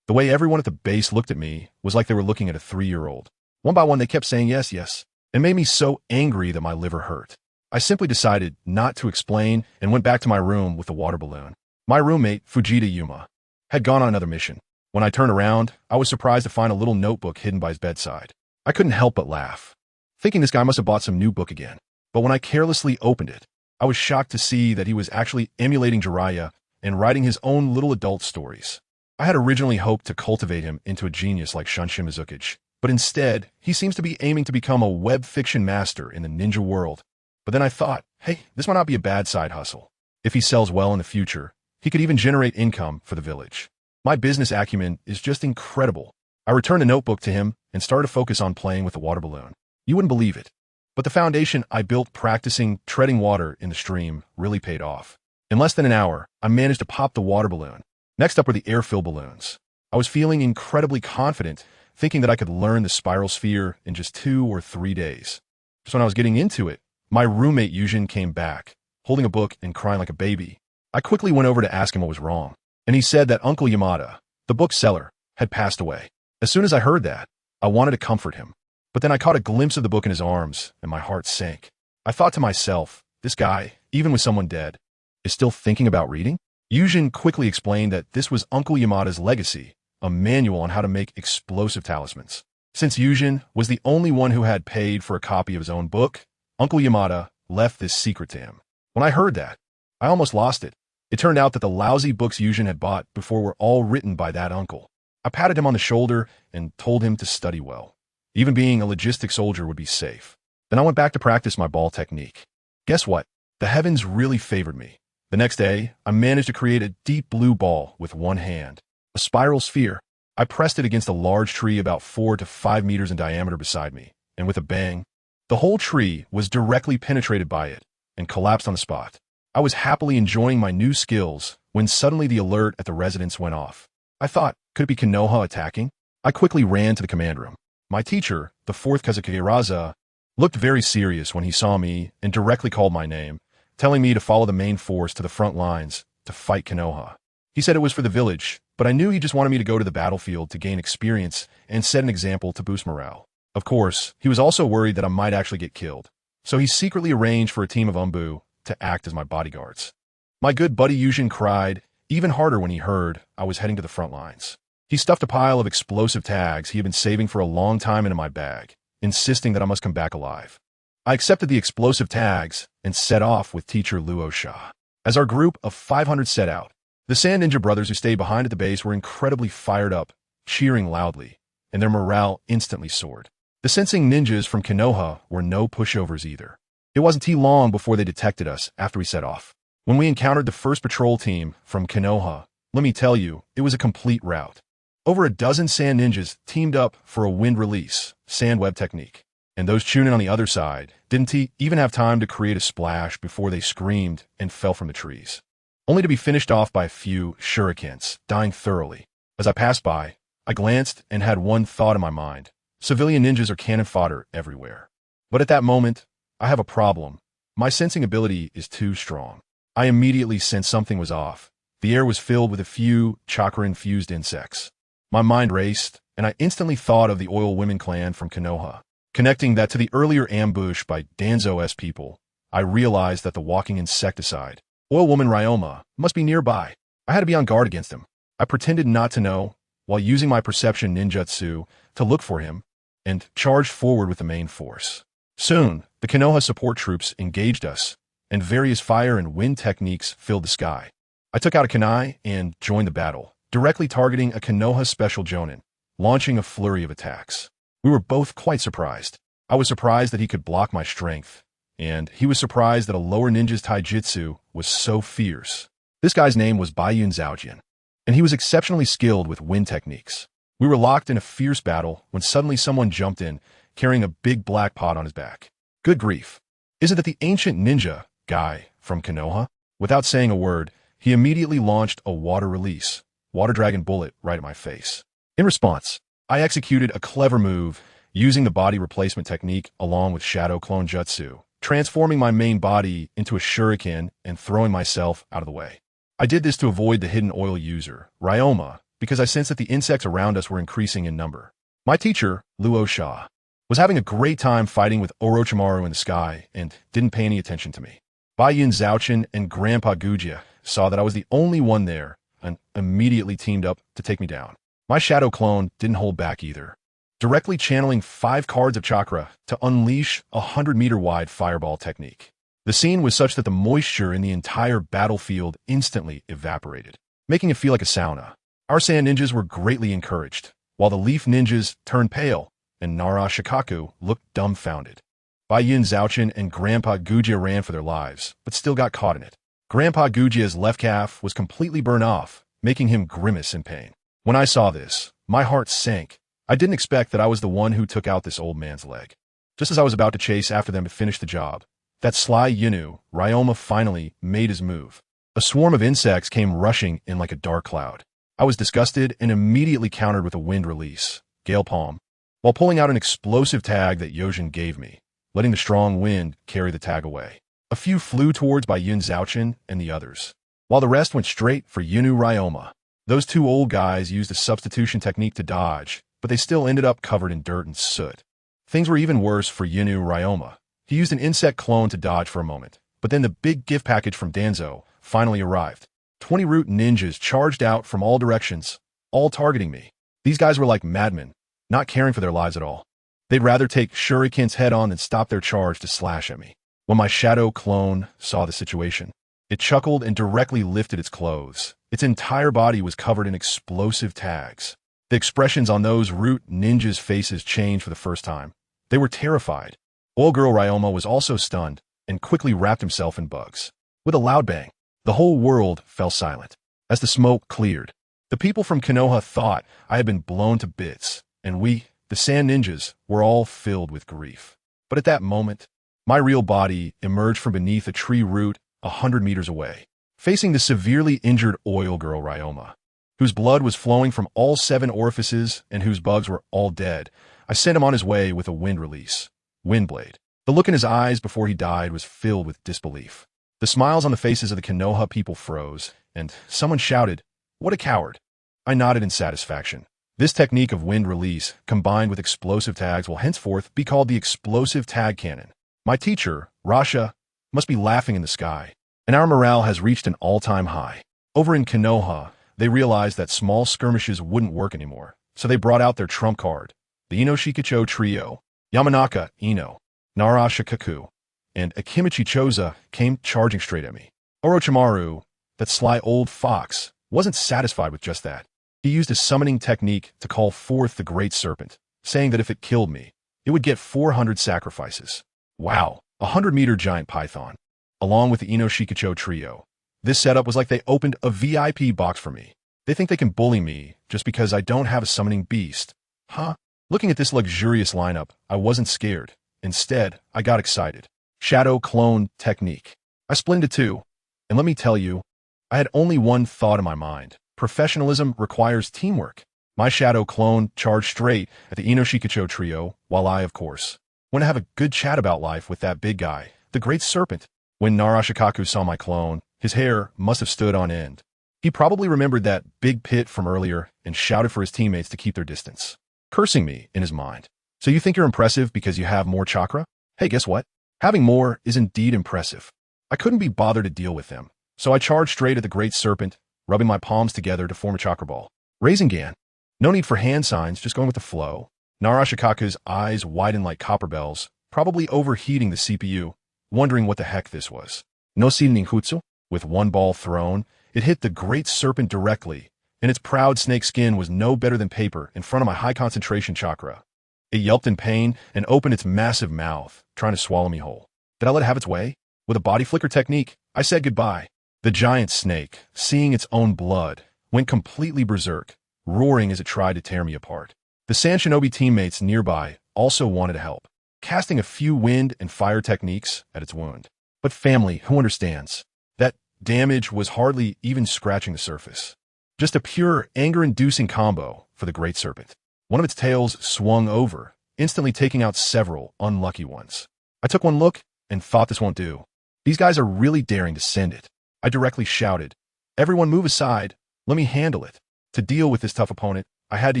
The way everyone at the base looked at me was like they were looking at a 3-year-old. One by one, they kept saying yes, yes. It made me so angry that my liver hurt. I simply decided not to explain and went back to my room with the water balloon. My roommate, Fujita Yuma, had gone on another mission. When I turned around, I was surprised to find a little notebook hidden by his bedside. I couldn't help but laugh, thinking this guy must have bought some new book again. But when I carelessly opened it, I was shocked to see that he was actually emulating Jiraiya and writing his own little adult stories. I had originally hoped to cultivate him into a genius like Shunshin Mizuki's, but instead, he seems to be aiming to become a web fiction master in the ninja world. But then I thought, hey, this might not be a bad side hustle. If he sells well in the future, he could even generate income for the village. My business acumen is just incredible. I returned the notebook to him and started to focus on playing with the water balloon. You wouldn't believe it, but the foundation I built practicing treading water in the stream really paid off. In less than an hour, I managed to pop the water balloon. Next up were the air-filled balloons. I was feeling incredibly confident, thinking that I could learn the spiral sphere in just 2 or 3 days. Just when I was getting into it, my roommate Yujin came back, holding a book and crying like a baby. I quickly went over to ask him what was wrong, and he said that Uncle Yamada, the bookseller, had passed away. As soon as I heard that, I wanted to comfort him. But then I caught a glimpse of the book in his arms, and my heart sank. I thought to myself, this guy, even with someone dead, is still thinking about reading? Yujin quickly explained that this was Uncle Yamada's legacy, a manual on how to make explosive talismans. Since Yujin was the only one who had paid for a copy of his own book, Uncle Yamada left this secret to him. When I heard that, I almost lost it. It turned out that the lousy books Yujin had bought before were all written by that uncle. I patted him on the shoulder and told him to study well. Even being a logistic soldier would be safe. Then I went back to practice my ball technique. Guess what? The heavens really favored me. The next day, I managed to create a deep blue ball with one hand. A spiral sphere. I pressed it against a large tree about 4 to 5 meters in diameter beside me, and with a bang, the whole tree was directly penetrated by it and collapsed on the spot. I was happily enjoying my new skills when suddenly the alert at the residence went off. I thought, could it be Konoha attacking? I quickly ran to the command room. My teacher, the 4th Kazekage Raza, looked very serious when he saw me and directly called my name, telling me to follow the main force to the front lines to fight Konoha. He said it was for the village, but I knew he just wanted me to go to the battlefield to gain experience and set an example to boost morale. Of course, he was also worried that I might actually get killed, so he secretly arranged for a team of Umbu to act as my bodyguards. My good buddy Yujin cried even harder when he heard I was heading to the front lines. He stuffed a pile of explosive tags he had been saving for a long time into my bag, insisting that I must come back alive. I accepted the explosive tags and set off with teacher Luo Sha. As our group of 500 set out, the Sand Ninja brothers who stayed behind at the base were incredibly fired up, cheering loudly, and their morale instantly soared. The sensing ninjas from Konoha were no pushovers either. It wasn't too long before they detected us after we set off. When we encountered the first patrol team from Konoha, let me tell you, it was a complete rout. Over a dozen sand ninjas teamed up for a wind release, sand web technique. And those Chunin on the other side didn't even have time to create a splash before they screamed and fell from the trees, only to be finished off by a few shurikens, dying thoroughly. As I passed by, I glanced and had one thought in my mind. Civilian ninjas are cannon fodder everywhere. But at that moment, I have a problem. My sensing ability is too strong. I immediately sensed something was off. The air was filled with a few chakra-infused insects. My mind raced, and I instantly thought of the Oil Women clan from Konoha. Connecting that to the earlier ambush by Danzo's people, I realized that the walking insecticide, Oil Woman Ryoma, must be nearby. I had to be on guard against him. I pretended not to know, while using my perception ninjutsu to look for him, and charged forward with the main force. Soon, the Konoha support troops engaged us, and various fire and wind techniques filled the sky. I took out a kunai and joined the battle, directly targeting a Konoha special jonin, launching a flurry of attacks. We were both quite surprised. I was surprised that he could block my strength, and he was surprised that a lower ninja's taijutsu was so fierce. This guy's name was Baiyun Zhaojian, and he was exceptionally skilled with wind techniques. We were locked in a fierce battle when suddenly someone jumped in, carrying a big black pot on his back. Good grief. Is it that the ancient ninja guy from Konoha? Without saying a word, he immediately launched a water release, water dragon bullet right at my face. In response, I executed a clever move using the body replacement technique along with shadow clone jutsu, transforming my main body into a shuriken and throwing myself out of the way. I did this to avoid the hidden oil user, Ryoma, because I sensed that the insects around us were increasing in number. My teacher, Luo Sha, was having a great time fighting with Orochimaru in the sky and didn't pay any attention to me. Bai Yun Zhaochen and Grandpa Gujia saw that I was the only one there and immediately teamed up to take me down. My shadow clone didn't hold back either, directly channeling 5 cards of chakra to unleash a 100-meter wide fireball technique. The scene was such that the moisture in the entire battlefield instantly evaporated, making it feel like a sauna. Our sand ninjas were greatly encouraged, while the leaf ninjas turned pale and Nara Shikaku looked dumbfounded. Bai Yun Zhaochen and Grandpa Gujia ran for their lives, but still got caught in it. Grandpa Gujia's left calf was completely burned off, making him grimace in pain. When I saw this, my heart sank. I didn't expect that I was the one who took out this old man's leg. Just as I was about to chase after them to finish the job, that sly Yinu, Ryoma, finally made his move. A swarm of insects came rushing in like a dark cloud. I was disgusted and immediately countered with a wind release, Gale Palm, while pulling out an explosive tag that Yojin gave me, letting the strong wind carry the tag away. A few flew towards Bai Yun Zhaochen and the others, while the rest went straight for Yinu Ryoma. Those 2 old guys used a substitution technique to dodge, but they still ended up covered in dirt and soot. Things were even worse for Yinu Ryoma. He used an insect clone to dodge for a moment, but then the big gift package from Danzo finally arrived. 20 root ninjas charged out from all directions, all targeting me. These guys were like madmen, not caring for their lives at all. They'd rather take shurikens head on than stop their charge to slash at me. When my shadow clone saw the situation, it chuckled and directly lifted its clothes. Its entire body was covered in explosive tags. The expressions on those root ninjas' faces changed for the first time. They were terrified. Old Girl Ryoma was also stunned and quickly wrapped himself in bugs. With a loud bang, the whole world fell silent. As the smoke cleared, the people from Konoha thought I had been blown to bits, and we, the sand ninjas, were all filled with grief. But at that moment, my real body emerged from beneath a tree root 100 meters away, facing the severely injured Oil Girl Ryoma, whose blood was flowing from all 7 orifices and whose bugs were all dead. I sent him on his way with a wind release, Windblade. The look in his eyes before he died was filled with disbelief. The smiles on the faces of the Konoha people froze, and someone shouted, "What a coward!" I nodded in satisfaction. This technique of wind release, combined with explosive tags, will henceforth be called the explosive tag cannon. My teacher, Rasha, must be laughing in the sky, and our morale has reached an all-time high. Over in Konoha, they realized that small skirmishes wouldn't work anymore, so they brought out their trump card, the Inoshikacho trio. Yamanaka, Ino, Nara Shikaku, and Akimichi Choza came charging straight at me. Orochimaru, that sly old fox, wasn't satisfied with just that. He used a summoning technique to call forth the Great Serpent, saying that if it killed me, it would get 400 sacrifices. Wow, a 100-meter giant python, along with the Inoshikacho trio. This setup was like they opened a VIP box for me. They think they can bully me just because I don't have a summoning beast. Huh? Looking at this luxurious lineup, I wasn't scared. Instead, I got excited. Shadow clone technique. I split into 2. And let me tell you, I had only one thought in my mind. Professionalism requires teamwork. My shadow clone charged straight at the Inoshikacho trio, while I, of course, went to have a good chat about life with that big guy, the Great Serpent. When Narashikaku saw my clone, his hair must have stood on end. He probably remembered that big pit from earlier and shouted for his teammates to keep their distance, cursing me in his mind. So you think you're impressive because you have more chakra? Hey, guess what? Having more is indeed impressive. I couldn't be bothered to deal with them, so I charged straight at the Great Serpent, rubbing my palms together to form a chakra ball. Rasengan. No need for hand signs, just going with the flow. Narashikaku's eyes widened like copper bells, probably overheating the CPU, wondering what the heck this was. No ninjutsu? With one ball thrown, it hit the Great Serpent directly, and its proud snake skin was no better than paper in front of my high-concentration chakra. It yelped in pain and opened its massive mouth, trying to swallow me whole. Did I let it have its way? With a body flicker technique, I said goodbye. The giant snake, seeing its own blood, went completely berserk, roaring as it tried to tear me apart. The Sand Shinobi teammates nearby also wanted to help, casting a few wind and fire techniques at its wound. But family, who understands? That damage was hardly even scratching the surface. Just a pure, anger-inducing combo for the Great Serpent. One of its tails swung over, instantly taking out several unlucky ones. I took one look and thought this won't do. These guys are really daring to send it. I directly shouted, "Everyone move aside, let me handle it." To deal with this tough opponent, I had to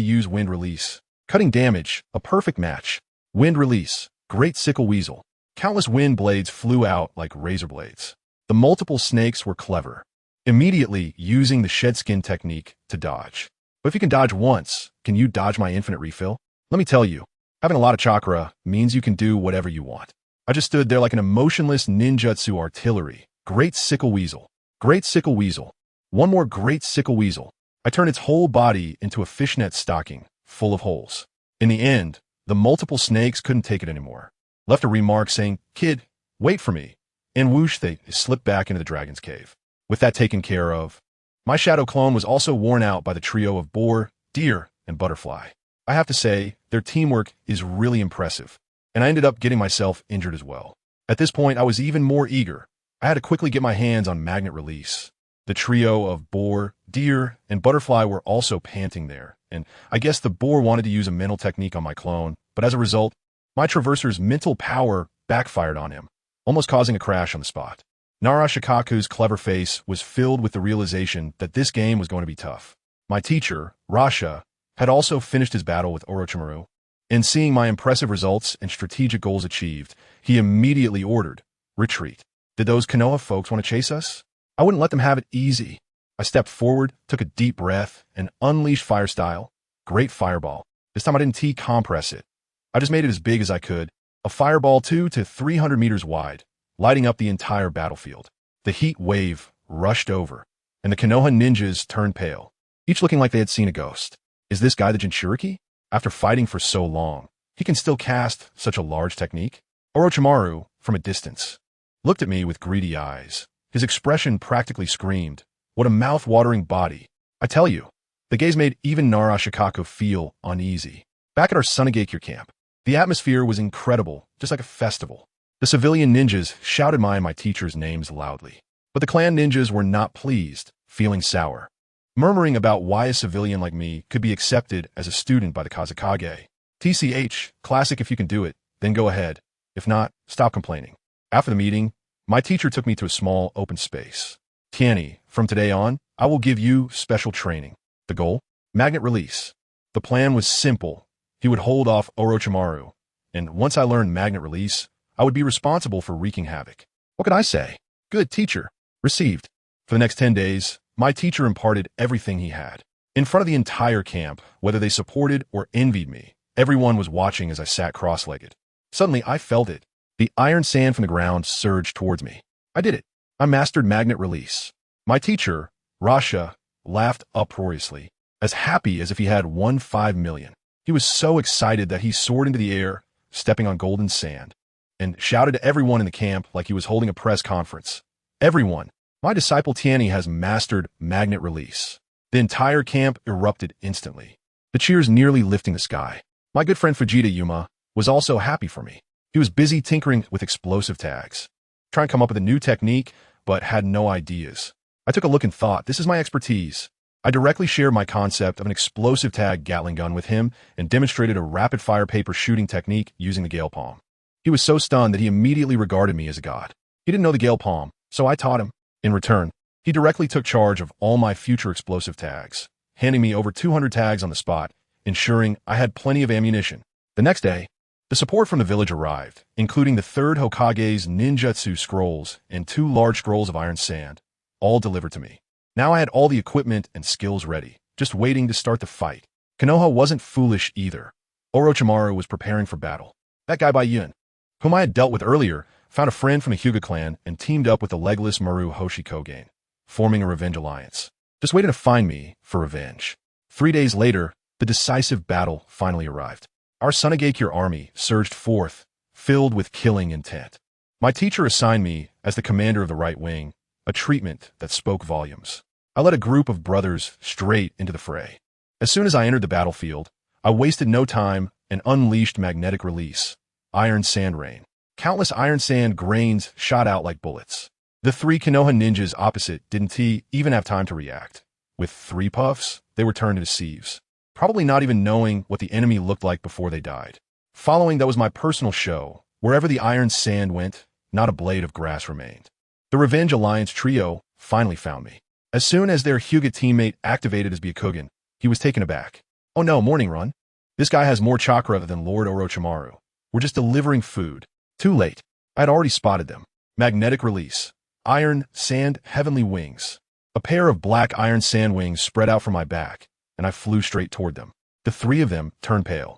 use Wind Release. Cutting damage, a perfect match. Wind Release, Great Sickle Weasel. Countless wind blades flew out like razor blades. The multiple snakes were clever, immediately using the shed skin technique to dodge. But if you can dodge once, can you dodge my infinite refill? Let me tell you, having a lot of chakra means you can do whatever you want. I just stood there like an emotionless ninjutsu artillery. Great Sickle Weasel. Great Sickle Weasel. One more Great Sickle Weasel. I turned its whole body into a fishnet stocking, full of holes. In the end, the multiple snakes couldn't take it anymore. Left a remark saying, "Kid, wait for me," and whoosh, they slipped back into the dragon's cave. With that taken care of, my shadow clone was also worn out by the trio of boar, deer, and butterfly. I have to say, their teamwork is really impressive, and I ended up getting myself injured as well. At this point, I was even more eager. I had to quickly get my hands on magnet release. The trio of boar, deer, and butterfly were also panting there, and I guess the boar wanted to use a mental technique on my clone, but as a result, my traverser's mental power backfired on him, almost causing a crash on the spot. Naruto-Shikaku's clever face was filled with the realization that this game was going to be tough. My teacher, Rasha, had also finished his battle with Orochimaru, and seeing my impressive results and strategic goals achieved, he immediately ordered, "Retreat." Did those Konoha folks want to chase us? I wouldn't let them have it easy. I stepped forward, took a deep breath, and unleashed Fire Style. Great Fireball. This time I didn't T-compress it. I just made it as big as I could. A fireball 2 to 300 meters wide, lighting up the entire battlefield. The heat wave rushed over, and the Konoha ninjas turned pale, each looking like they had seen a ghost. Is this guy the Jinchuriki? After fighting for so long, he can still cast such a large technique? Orochimaru, from a distance, looked at me with greedy eyes. His expression practically screamed, "What a mouth-watering body." I tell you, the gaze made even Naruto-Shikaku feel uneasy. Back at our Sunagakure camp, the atmosphere was incredible, just like a festival. The civilian ninjas shouted my and my teacher's names loudly. But the clan ninjas were not pleased, feeling sour, murmuring about why a civilian like me could be accepted as a student by the Kazekage. TCH, classic if you can do it, then go ahead. If not, stop complaining. After the meeting, my teacher took me to a small open space. "Tianyi, from today on, I will give you special training." The goal? Magnet release. The plan was simple. He would hold off Orochimaru, and once I learned magnet release, I would be responsible for wreaking havoc. What could I say? Good, teacher. Received. For the next 10 days, my teacher imparted everything he had. In front of the entire camp, whether they supported or envied me, everyone was watching as I sat cross-legged. Suddenly, I felt it. The iron sand from the ground surged towards me. I did it. I mastered magnet release. My teacher, Rasha, laughed uproariously, as happy as if he had won 5 million. He was so excited that he soared into the air, stepping on golden sand, and shouted to everyone in the camp like he was holding a press conference. "Everyone, my disciple Tianyi has mastered magnet release." The entire camp erupted instantly, the cheers nearly lifting the sky. My good friend Fujita Yuma was also happy for me. He was busy tinkering with explosive tags, trying to come up with a new technique, but had no ideas. I took a look and thought, this is my expertise. I directly shared my concept of an explosive tag Gatling gun with him and demonstrated a rapid-fire paper shooting technique using the Gale Palm. He was so stunned that he immediately regarded me as a god. He didn't know the Gale Palm, so I taught him. In return, he directly took charge of all my future explosive tags, handing me over 200 tags on the spot, ensuring I had plenty of ammunition. The next day, the support from the village arrived, including the 3rd Hokage's ninjutsu scrolls and 2 large scrolls of iron sand, all delivered to me. Now I had all the equipment and skills ready, just waiting to start the fight. Konoha wasn't foolish either. Orochimaru was preparing for battle. That guy by Yun, whom I had dealt with earlier, found a friend from the Hyuga clan and teamed up with the legless Maru Hoshikogen, forming a revenge alliance. Just waiting to find me for revenge. 3 days later, the decisive battle finally arrived. Our Sunagakure army surged forth, filled with killing intent. My teacher assigned me as the commander of the right wing, a treatment that spoke volumes. I led a group of brothers straight into the fray. As soon as I entered the battlefield, I wasted no time and unleashed magnetic release, iron sand rain. Countless iron sand grains shot out like bullets. The three Konoha ninjas opposite didn't even have time to react. With 3 puffs, they were turned into sieves, probably not even knowing what the enemy looked like before they died. Following that was my personal show. Wherever the iron sand went, not a blade of grass remained. The Revenge Alliance trio finally found me. As soon as their Hyuga teammate activated as Byakugan, he was taken aback. Oh no, morning run. This guy has more chakra than Lord Orochimaru. We're just delivering food. Too late. I had already spotted them. Magnetic release. Iron, sand, heavenly wings. A pair of black iron sand wings spread out from my back, and I flew straight toward them. The 3 of them turned pale.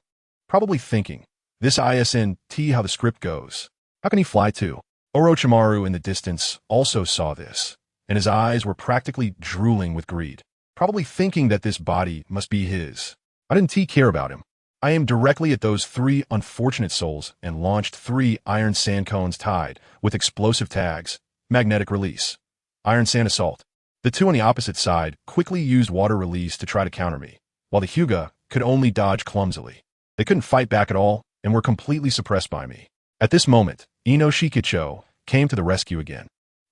Probably thinking, this ISNT how the script goes. How can he fly too? Orochimaru in the distance also saw this, and his eyes were practically drooling with greed. Probably thinking that this body must be his. I didn't care about him. I aimed directly at those 3 unfortunate souls and launched 3 iron sand cones tied with explosive tags, magnetic release, iron sand assault. The 2 on the opposite side quickly used water release to try to counter me, while the Hyuga could only dodge clumsily. They couldn't fight back at all and were completely suppressed by me. At this moment, Ino Shikicho came to the rescue again.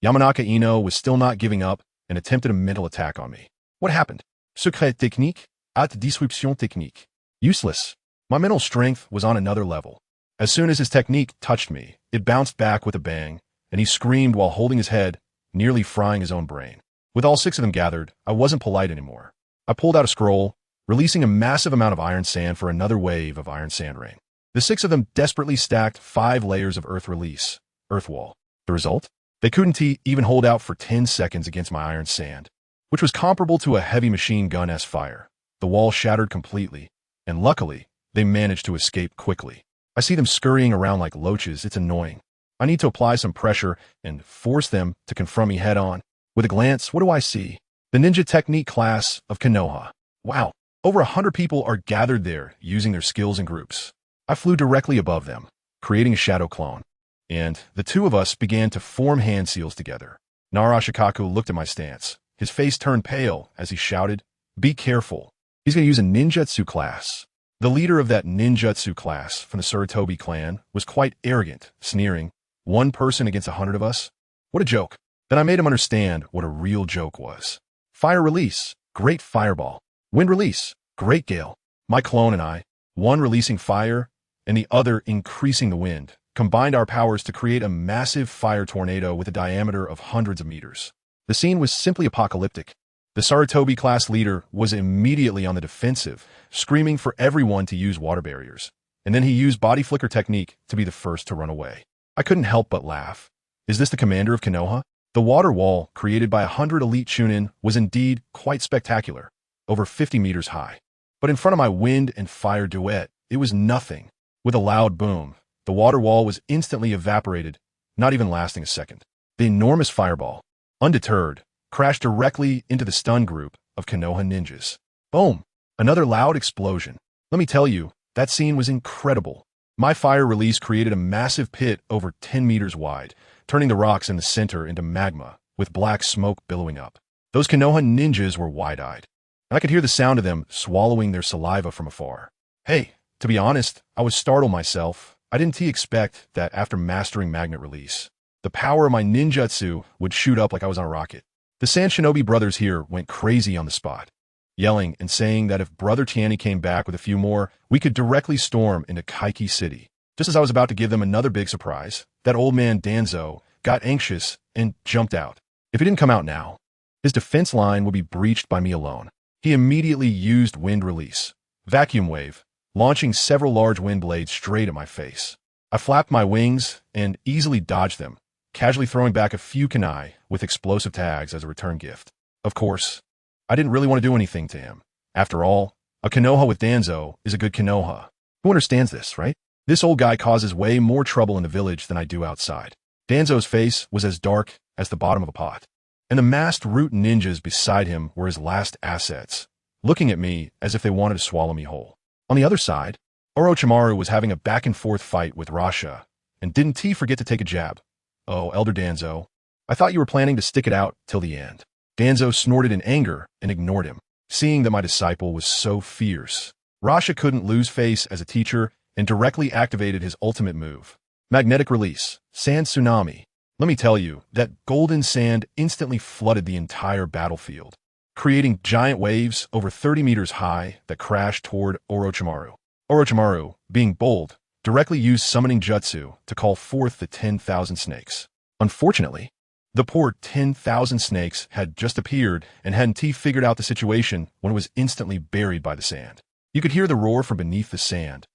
Yamanaka Ino was still not giving up and attempted a mental attack on me. What happened? Secret technique, haute disruption technique. Useless. My mental strength was on another level. As soon as his technique touched me, it bounced back with a bang, and he screamed while holding his head, nearly frying his own brain. With all 6 of them gathered, I wasn't polite anymore. I pulled out a scroll, releasing a massive amount of iron sand for another wave of iron sand rain. The 6 of them desperately stacked 5 layers of earth release, earth wall. The result? They couldn't even hold out for 10 seconds against my iron sand, which was comparable to a heavy machine gun-esque fire. The wall shattered completely, and luckily, they managed to escape quickly. I see them scurrying around like loaches. It's annoying. I need to apply some pressure and force them to confront me head-on. With a glance, what do I see? The ninja technique class of Konoha. Wow, over 100 people are gathered there using their skills in groups. I flew directly above them, creating a shadow clone, and the 2 of us began to form hand seals together. Narashikaku looked at my stance. His face turned pale as he shouted, "Be careful. He's going to use a ninjutsu class." The leader of that ninjutsu class from the Sarutobi clan was quite arrogant, sneering, 1 person against 100 of us? What a joke. Then I made him understand what a real joke was. Fire release, great fireball. Wind release, great gale. My clone and I, one releasing fire and the other increasing the wind, combined our powers to create a massive fire tornado with a diameter of hundreds of meters. The scene was simply apocalyptic. The Sarutobi class leader was immediately on the defensive, screaming for everyone to use water barriers. And then he used body flicker technique to be the first to run away. I couldn't help but laugh. Is this the commander of Konoha? The water wall, created by 100 elite Chunin, was indeed quite spectacular, over 50 meters high. But in front of my wind and fire duet, it was nothing. With a loud boom, the water wall was instantly evaporated, not even lasting a second. The enormous fireball, undeterred, crashed directly into the stun group of Konoha ninjas. Boom! Another loud explosion. Let me tell you, that scene was incredible. My fire release created a massive pit over 10 meters wide, turning the rocks in the center into magma, with black smoke billowing up. Those Konoha ninjas were wide-eyed, and I could hear the sound of them swallowing their saliva from afar. Hey, to be honest, I was startled myself. I didn't expect that after mastering magnet release, the power of my ninjutsu would shoot up like I was on a rocket. The Sand Shinobi brothers here went crazy on the spot, yelling and saying that if Brother Tianyi came back with a few more, we could directly storm into Kaiki City. Just as I was about to give them another big surprise, that old man Danzo got anxious and jumped out. If he didn't come out now, his defense line would be breached by me alone. He immediately used wind release, vacuum wave, launching several large wind blades straight at my face. I flapped my wings and easily dodged them, casually throwing back a few kunai with explosive tags as a return gift. Of course, I didn't really want to do anything to him. After all, a Konoha with Danzo is a good Konoha. Who understands this, right? This old guy causes way more trouble in the village than I do outside. Danzo's face was as dark as the bottom of a pot, and the masked root ninjas beside him were his last assets, looking at me as if they wanted to swallow me whole. On the other side, Orochimaru was having a back-and-forth fight with Rasha, and didn't he forget to take a jab? Oh, Elder Danzo, I thought you were planning to stick it out till the end. Danzo snorted in anger and ignored him, seeing that my disciple was so fierce. Rasha couldn't lose face as a teacher and directly activated his ultimate move. Magnetic release, sand tsunami. Let me tell you, that golden sand instantly flooded the entire battlefield, creating giant waves over 30 meters high that crashed toward Orochimaru. Orochimaru, being bold, directly used summoning jutsu to call forth the 10,000 snakes. Unfortunately, the poor 10,000 snakes had just appeared and hadn't figured out the situation when it was instantly buried by the sand. You could hear the roar from beneath the sand.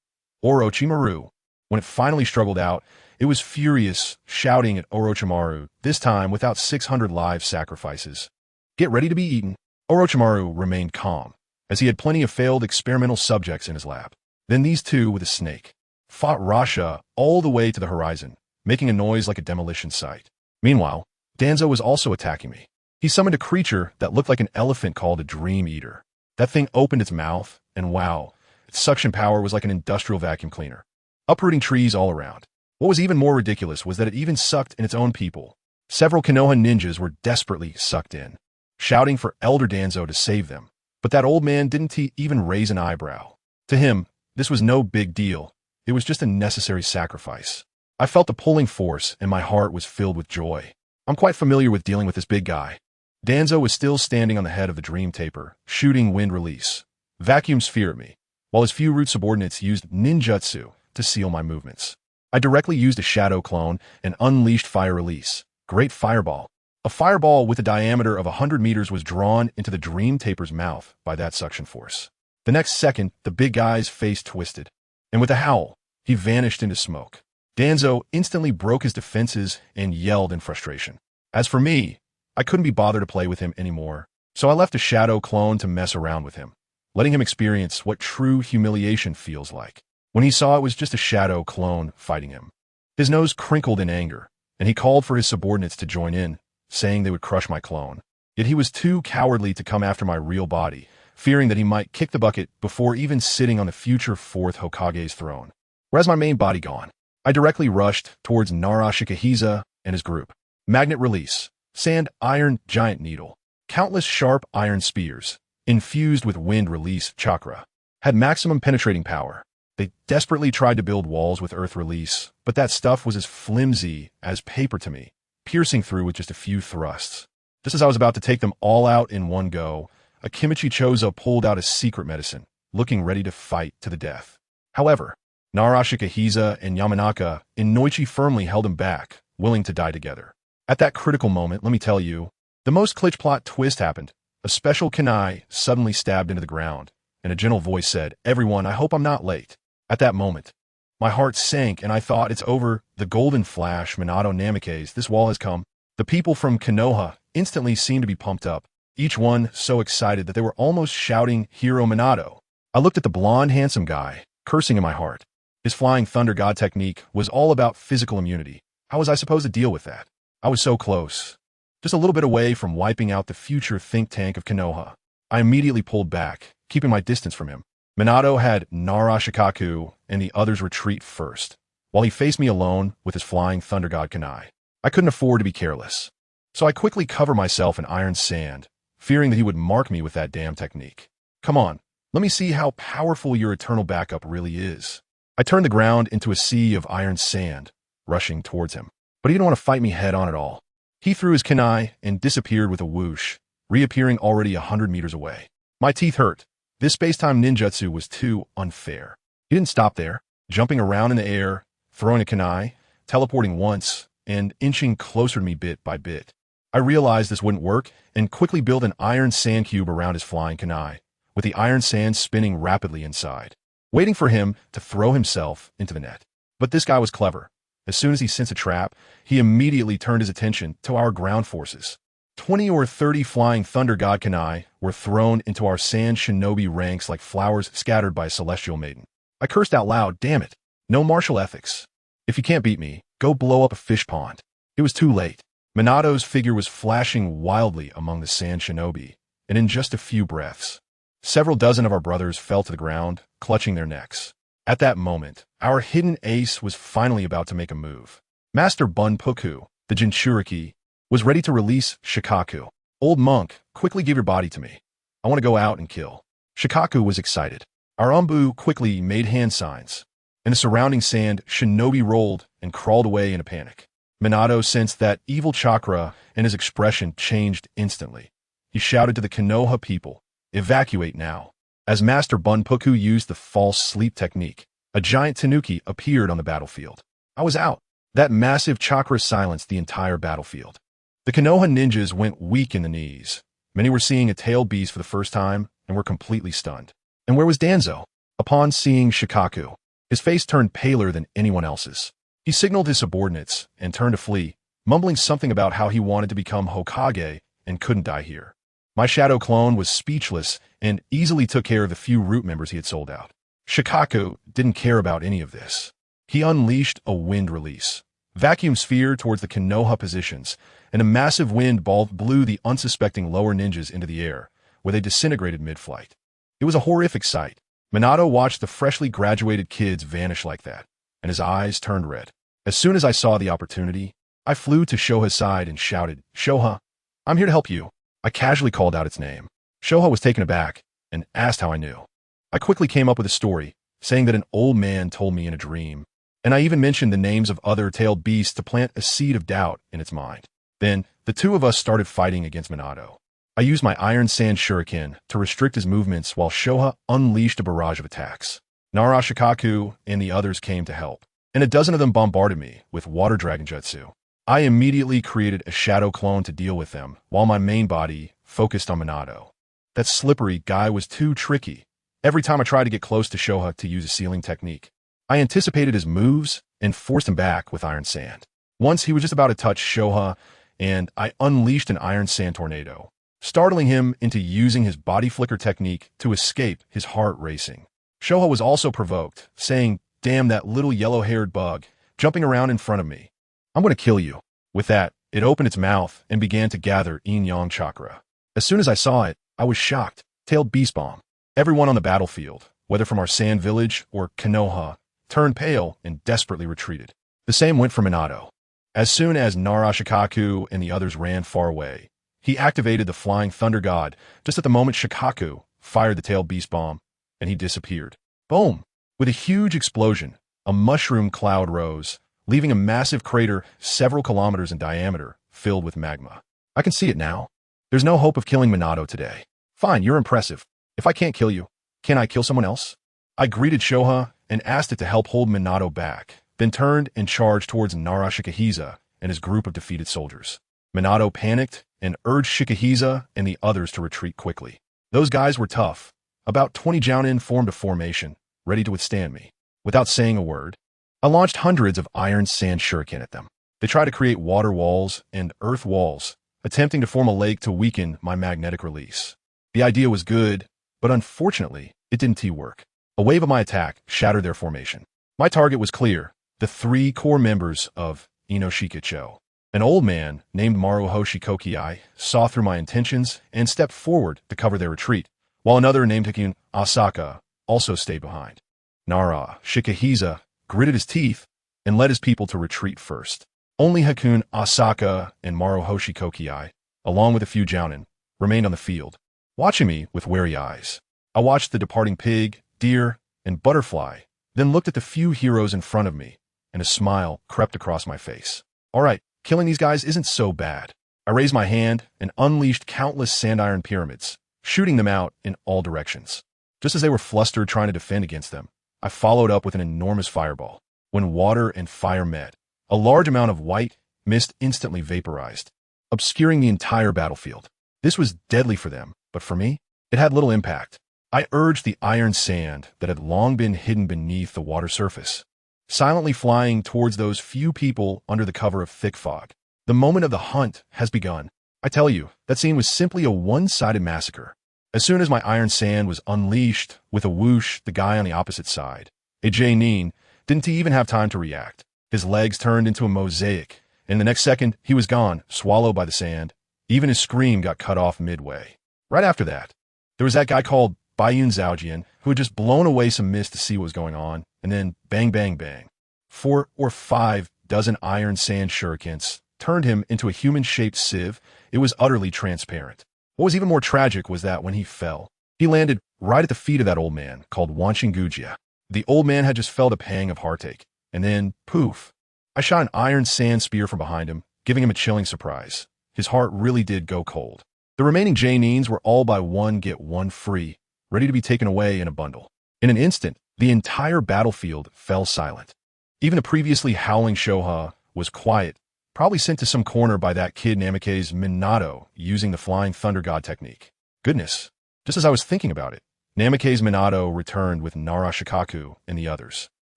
Orochimaru, when it finally struggled out, it was furious, shouting at Orochimaru, this time without 600 live sacrifices. Get ready to be eaten. Orochimaru remained calm, as he had plenty of failed experimental subjects in his lab. Then these two with a snake fought Rasha all the way to the horizon, making a noise like a demolition site. Meanwhile, Danzo was also attacking me. He summoned a creature that looked like an elephant called a Dream Eater. That thing opened its mouth, and wow, its suction power was like an industrial vacuum cleaner, uprooting trees all around. What was even more ridiculous was that it even sucked in its own people. Several Konoha ninjas were desperately sucked in, shouting for Elder Danzo to save them. But that old man didn't even raise an eyebrow. To him, this was no big deal. It was just a necessary sacrifice. I felt the pulling force, and my heart was filled with joy. I'm quite familiar with dealing with this big guy. Danzo was still standing on the head of the Dream Taper, shooting Wind Release, Vacuum Sphere at me, while his few root subordinates used ninjutsu to seal my movements. I directly used a Shadow Clone and unleashed Fire Release, Great Fireball. A fireball with a diameter of 100 meters was drawn into the Dream Taper's mouth by that suction force. The next second, the big guy's face twisted, and with a howl, he vanished into smoke. Danzo instantly broke his defenses and yelled in frustration. As for me, I couldn't be bothered to play with him anymore, so I left a Shadow Clone to mess around with him, letting him experience what true humiliation feels like. When he saw it was just a Shadow Clone fighting him, his nose crinkled in anger, and he called for his subordinates to join in, saying they would crush my clone. Yet he was too cowardly to come after my real body, fearing that he might kick the bucket before even sitting on the future 4th Hokage's throne. Whereas my main body gone, I directly rushed towards Naruto and his group. Magnet Release, Sand Iron Giant Needle, countless sharp iron spears, infused with Wind Release chakra, had maximum penetrating power. They desperately tried to build walls with Earth Release, but that stuff was as flimsy as paper to me, piercing through with just a few thrusts. Just as I was about to take them all out in one go, Akimichi Chozo pulled out his secret medicine, looking ready to fight to the death. However, Naruto and Yamanaka and Noichi firmly held him back, willing to die together. At that critical moment, let me tell you, the most glitch plot twist happened. A special kunai suddenly stabbed into the ground, and a gentle voice said, "Everyone, I hope I'm not late." At that moment, my heart sank, and I thought, it's over. The golden flash, Minato Namikaze, this wall has come. The people from Konoha instantly seemed to be pumped up, each one so excited that they were almost shouting, "Hero Minato." I looked at the blonde, handsome guy, cursing in my heart. His Flying Thunder God technique was all about physical immunity. How was I supposed to deal with that? I was so close, just a little bit away from wiping out the future think tank of Konoha. I immediately pulled back, keeping my distance from him. Minato had Naruto and the others retreat first, while he faced me alone with his Flying Thunder God kunai. I couldn't afford to be careless, so I quickly covered myself in iron sand, fearing that he would mark me with that damn technique. Come on, let me see how powerful your eternal backup really is. I turned the ground into a sea of iron sand, rushing towards him, but he didn't want to fight me head-on at all. He threw his kunai and disappeared with a whoosh, reappearing already 100 meters away. My teeth hurt. This space-time ninjutsu was too unfair. He didn't stop there, jumping around in the air, throwing a kunai, teleporting once, and inching closer to me bit by bit. I realized this wouldn't work and quickly built an iron sand cube around his flying kunai, with the iron sand spinning rapidly inside, waiting for him to throw himself into the net. But this guy was clever. As soon as he sensed a trap, he immediately turned his attention to our ground forces. 20 or 30 Flying Thunder God kunai were thrown into our sand shinobi ranks like flowers scattered by a celestial maiden. I cursed out loud, "Damn it, no martial ethics. If you can't beat me, go blow up a fish pond." It was too late. Minato's figure was flashing wildly among the sand shinobi, and in just a few breaths, several dozen of our brothers fell to the ground, clutching their necks. At that moment, our hidden ace was finally about to make a move. Master Bunpuku, the Jinchuriki, was ready to release Shikaku. "Old monk, quickly give your body to me. I want to go out and kill." Shikaku was excited. Our Umbu quickly made hand signs, and the surrounding sand shinobi rolled and crawled away in a panic. Minato sensed that evil chakra and his expression changed instantly. He shouted to the Konoha people, "Evacuate now." As Master Bunpuku used the false sleep technique, a giant tanuki appeared on the battlefield. I was out. That massive chakra silenced the entire battlefield. The Konoha ninjas went weak in the knees. Many were seeing a tailed beast for the first time and were completely stunned. And where was Danzo? Upon seeing Shikaku, his face turned paler than anyone else's. He signaled his subordinates and turned to flee, mumbling something about how he wanted to become Hokage and couldn't die here. My shadow clone was speechless and easily took care of the few root members he had sold out. Shikaku didn't care about any of this. He unleashed a wind release, vacuum sphere towards the Konoha positions, and a massive wind ball blew the unsuspecting lower ninjas into the air, where they disintegrated mid-flight. It was a horrific sight. Minato watched the freshly graduated kids vanish like that, and his eyes turned red. As soon as I saw the opportunity, I flew to Shoha's side and shouted, "Shoha, I'm here to help you." I casually called out its name. Shoha was taken aback and asked how I knew. I quickly came up with a story, saying that an old man told me in a dream, and I even mentioned the names of other tailed beasts to plant a seed of doubt in its mind. Then, the two of us started fighting against Minato. I used my Iron Sand Shuriken to restrict his movements while Shoha unleashed a barrage of attacks. Nara, Shikaku, and the others came to help, and a dozen of them bombarded me with Water Dragon Jutsu. I immediately created a shadow clone to deal with them, while my main body focused on Minato. That slippery guy was too tricky. Every time I tried to get close to Shoha to use a sealing technique, I anticipated his moves and forced him back with Iron Sand. Once he was just about to touch Shoha, and I unleashed an Iron Sand tornado, startling him into using his body flicker technique to escape, his heart racing. Shoha was also provoked, saying, "Damn that little yellow-haired bug, jumping around in front of me. I'm going to kill you." With that, it opened its mouth and began to gather yin-yang chakra. As soon as I saw it, I was shocked. Tailed Beast Bomb. Everyone on the battlefield, whether from our sand village or Konoha, turned pale and desperately retreated. The same went for Minato. As soon as Nara, Shikaku, and the others ran far away, he activated the Flying Thunder God just at the moment Shikaku fired the Tailed Beast Bomb, and he disappeared. Boom! With a huge explosion, a mushroom cloud rose, leaving a massive crater several kilometers in diameter, filled with magma. I can see it now. There's no hope of killing Minato today. Fine, you're impressive. If I can't kill you, can I kill someone else? I greeted Shoha and asked it to help hold Minato back, then turned and charged towards Nara Shikahisa and his group of defeated soldiers. Minato panicked and urged Shikahisa and the others to retreat quickly. Those guys were tough. About 20 Jounin formed a formation, ready to withstand me. Without saying a word, I launched hundreds of Iron Sand Shuriken at them. They tried to create water walls and earth walls, attempting to form a lake to weaken my magnetic release. The idea was good, but unfortunately, it didn't work. A wave of my attack shattered their formation. My target was clear, the 3 core members of Inoshikacho. An old man named Maruhoshi Kokiai saw through my intentions and stepped forward to cover their retreat, while another named Hakun Asaka also stayed behind. Nara Shikahisa gritted his teeth and led his people to retreat first. Only Hakun Asaka and Maruhoshi Kokiai, along with a few Jounin, remained on the field, watching me with wary eyes. I watched the departing pig, deer, and butterfly, then looked at the few heroes in front of me, and a smile crept across my face. All right, killing these guys isn't so bad. I raised my hand and unleashed countless sand iron pyramids, shooting them out in all directions. Just as they were flustered trying to defend against them, I followed up with an enormous fireball. When water and fire met, a large amount of white mist instantly vaporized, obscuring the entire battlefield. This was deadly for them, but for me, it had little impact. I urged the iron sand that had long been hidden beneath the water surface, silently flying towards those few people under the cover of thick fog. The moment of the hunt has begun. I tell you, that scene was simply a one-sided massacre. As soon as my iron sand was unleashed, with a whoosh, the guy on the opposite side, a Genin, didn't even have time to react. His legs turned into a mosaic, and the next second, he was gone, swallowed by the sand. Even his scream got cut off midway. Right after that, there was that guy called Bayun Zhaojian, who had just blown away some mist to see what was going on, and then bang, bang, bang. 4 or 5 dozen iron sand shurikens turned him into a human-shaped sieve. It was utterly transparent. What was even more tragic was that when he fell, he landed right at the feet of that old man called Wanshin Gujia. The old man had just felt a pang of heartache, and then, poof, I shot an iron sand spear from behind him, giving him a chilling surprise. His heart really did go cold. The remaining Genins were all buy one get one free, ready to be taken away in a bundle. In an instant, the entire battlefield fell silent. Even the previously howling Shoha was quiet, probably sent to some corner by that kid Namikaze Minato using the Flying Thunder God technique. Goodness, just as I was thinking about it, Namikaze Minato returned with Narashikaku and the others.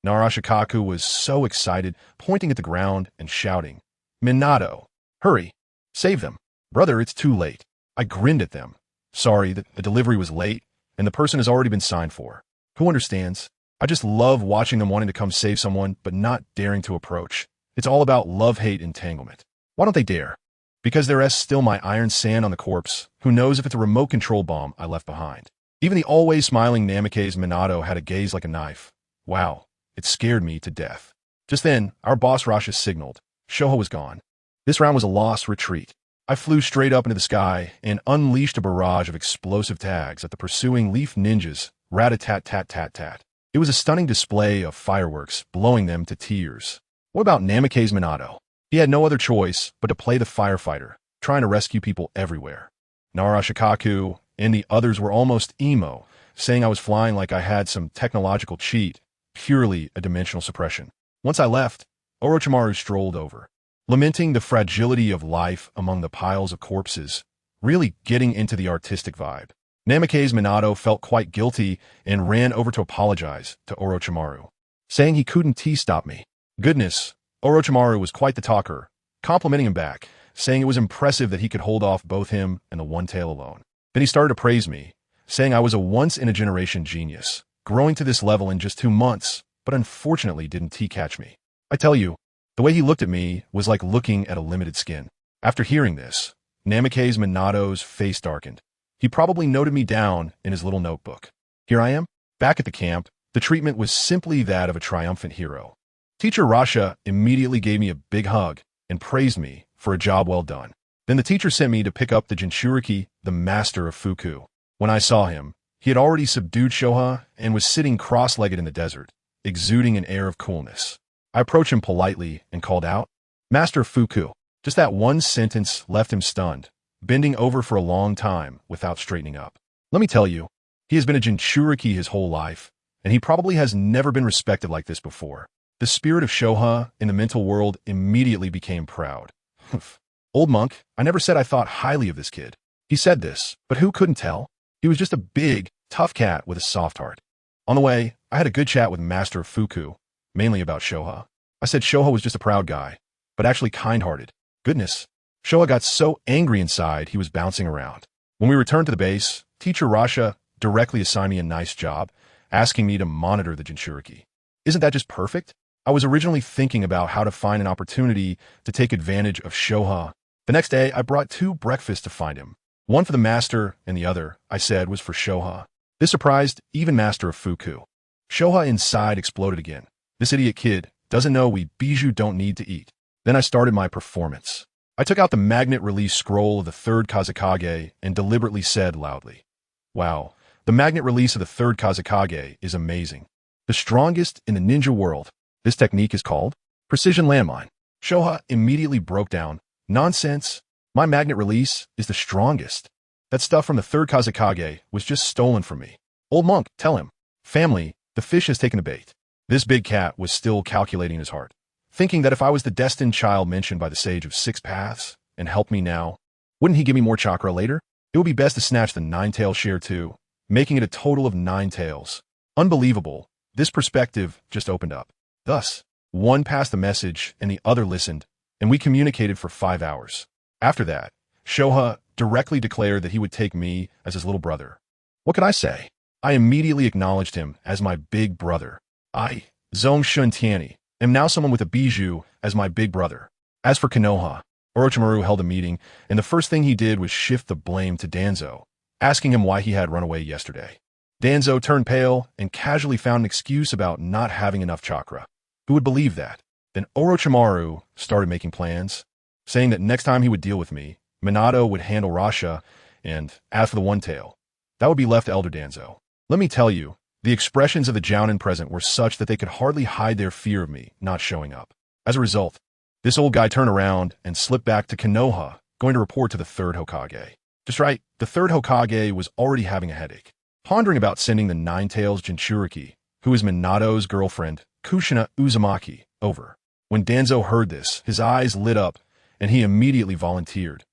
Narashikaku was so excited, pointing at the ground and shouting, "Minato, hurry, save them. Brother, it's too late." I grinned at them. Sorry, the delivery was late, and the person has already been signed for. Who understands? I just love watching them wanting to come save someone, but not daring to approach. It's all about love-hate entanglement. Why don't they dare? Because there is still my iron sand on the corpse. Who knows if it's a remote control bomb I left behind? Even the always smiling Namikaze Minato had a gaze like a knife. Wow, it scared me to death. Just then, our boss Rasha signaled. Shoha was gone. This round was a lost retreat. I flew straight up into the sky and unleashed a barrage of explosive tags at the pursuing leaf ninjas. Rat-a-tat-tat-tat-tat. It was a stunning display of fireworks, blowing them to tears. What about Namikaze Minato? He had no other choice but to play the firefighter, trying to rescue people everywhere. Narashikaku and the others were almost emo, saying I was flying like I had some technological cheat, purely a dimensional suppression. Once I left, Orochimaru strolled over, lamenting the fragility of life among the piles of corpses, really getting into the artistic vibe. Namikaze Minato felt quite guilty and ran over to apologize to Orochimaru, saying he couldn't stop me. Goodness, Orochimaru was quite the talker, complimenting him back, saying it was impressive that he could hold off both him and the One Tail alone. Then he started to praise me, saying I was a once-in-a-generation genius, growing to this level in just 2 months, but unfortunately didn't catch me. I tell you, the way he looked at me was like looking at a limited skin. After hearing this, Namikaze Minato's face darkened. He probably noted me down in his little notebook. Here I am, back at the camp. The treatment was simply that of a triumphant hero. Teacher Rasha immediately gave me a big hug and praised me for a job well done. Then the teacher sent me to pick up the Jinchuriki, the master of Fuku. When I saw him, he had already subdued Shoha and was sitting cross-legged in the desert, exuding an air of coolness. I approached him politely and called out, "Master Fuku." Just that one sentence left him stunned, bending over for a long time without straightening up. Let me tell you, he has been a Jinchuriki his whole life, and he probably has never been respected like this before. The spirit of Shoha in the mental world immediately became proud. Old monk, I never said I thought highly of this kid. He said this, but who couldn't tell? He was just a big, tough cat with a soft heart. On the way, I had a good chat with Master of Fuku, mainly about Shoha. I said Shoha was just a proud guy, but actually kind-hearted. Goodness, Shoha got so angry inside he was bouncing around. When we returned to the base, Teacher Rasha directly assigned me a nice job, asking me to monitor the Jinchuriki. Isn't that just perfect? I was originally thinking about how to find an opportunity to take advantage of Shoha. The next day, I brought 2 breakfasts to find him. One for the master, and the other, I said, was for Shoha. This surprised even Master of Fuku. Shoha inside exploded again. This idiot kid doesn't know we bijou don't need to eat. Then I started my performance. I took out the magnet release scroll of the 3rd Kazekage and deliberately said loudly, "Wow, the magnet release of the 3rd Kazekage is amazing. The strongest in the ninja world. This technique is called Precision Landmine." Shoha immediately broke down. "Nonsense. My magnet release is the strongest. That stuff from the 3rd Kazekage was just stolen from me. Old monk, tell him. Family, the fish has taken the bait." This big cat was still calculating his heart, thinking that if I was the destined child mentioned by the Sage of 6 Paths and helped me now, wouldn't he give me more chakra later? It would be best to snatch the 9-tail share too, making it a total of 9 tails. Unbelievable. This perspective just opened up. Thus, one passed the message and the other listened, and we communicated for 5 hours. After that, Shoha directly declared that he would take me as his little brother. What could I say? I immediately acknowledged him as my big brother. I, Zongshen Tianyi, am now someone with a bijou as my big brother. As for Konoha, Orochimaru held a meeting, and the first thing he did was shift the blame to Danzo, asking him why he had run away yesterday. Danzo turned pale and casually found an excuse about not having enough chakra. Who would believe that? Then Orochimaru started making plans, saying that next time he would deal with me, Minato would handle Rasha, and as for the One Tail, that would be left to Elder Danzo. Let me tell you, the expressions of the Jounin present were such that they could hardly hide their fear of me not showing up. As a result, this old guy turned around and slipped back to Konoha, going to report to the third Hokage. Just right, the third Hokage was already having a headache, pondering about sending the Nine-Tails Jinchuriki, who is Minato's girlfriend, Kushina Uzumaki, over. When Danzo heard this, his eyes lit up, and he immediately volunteered.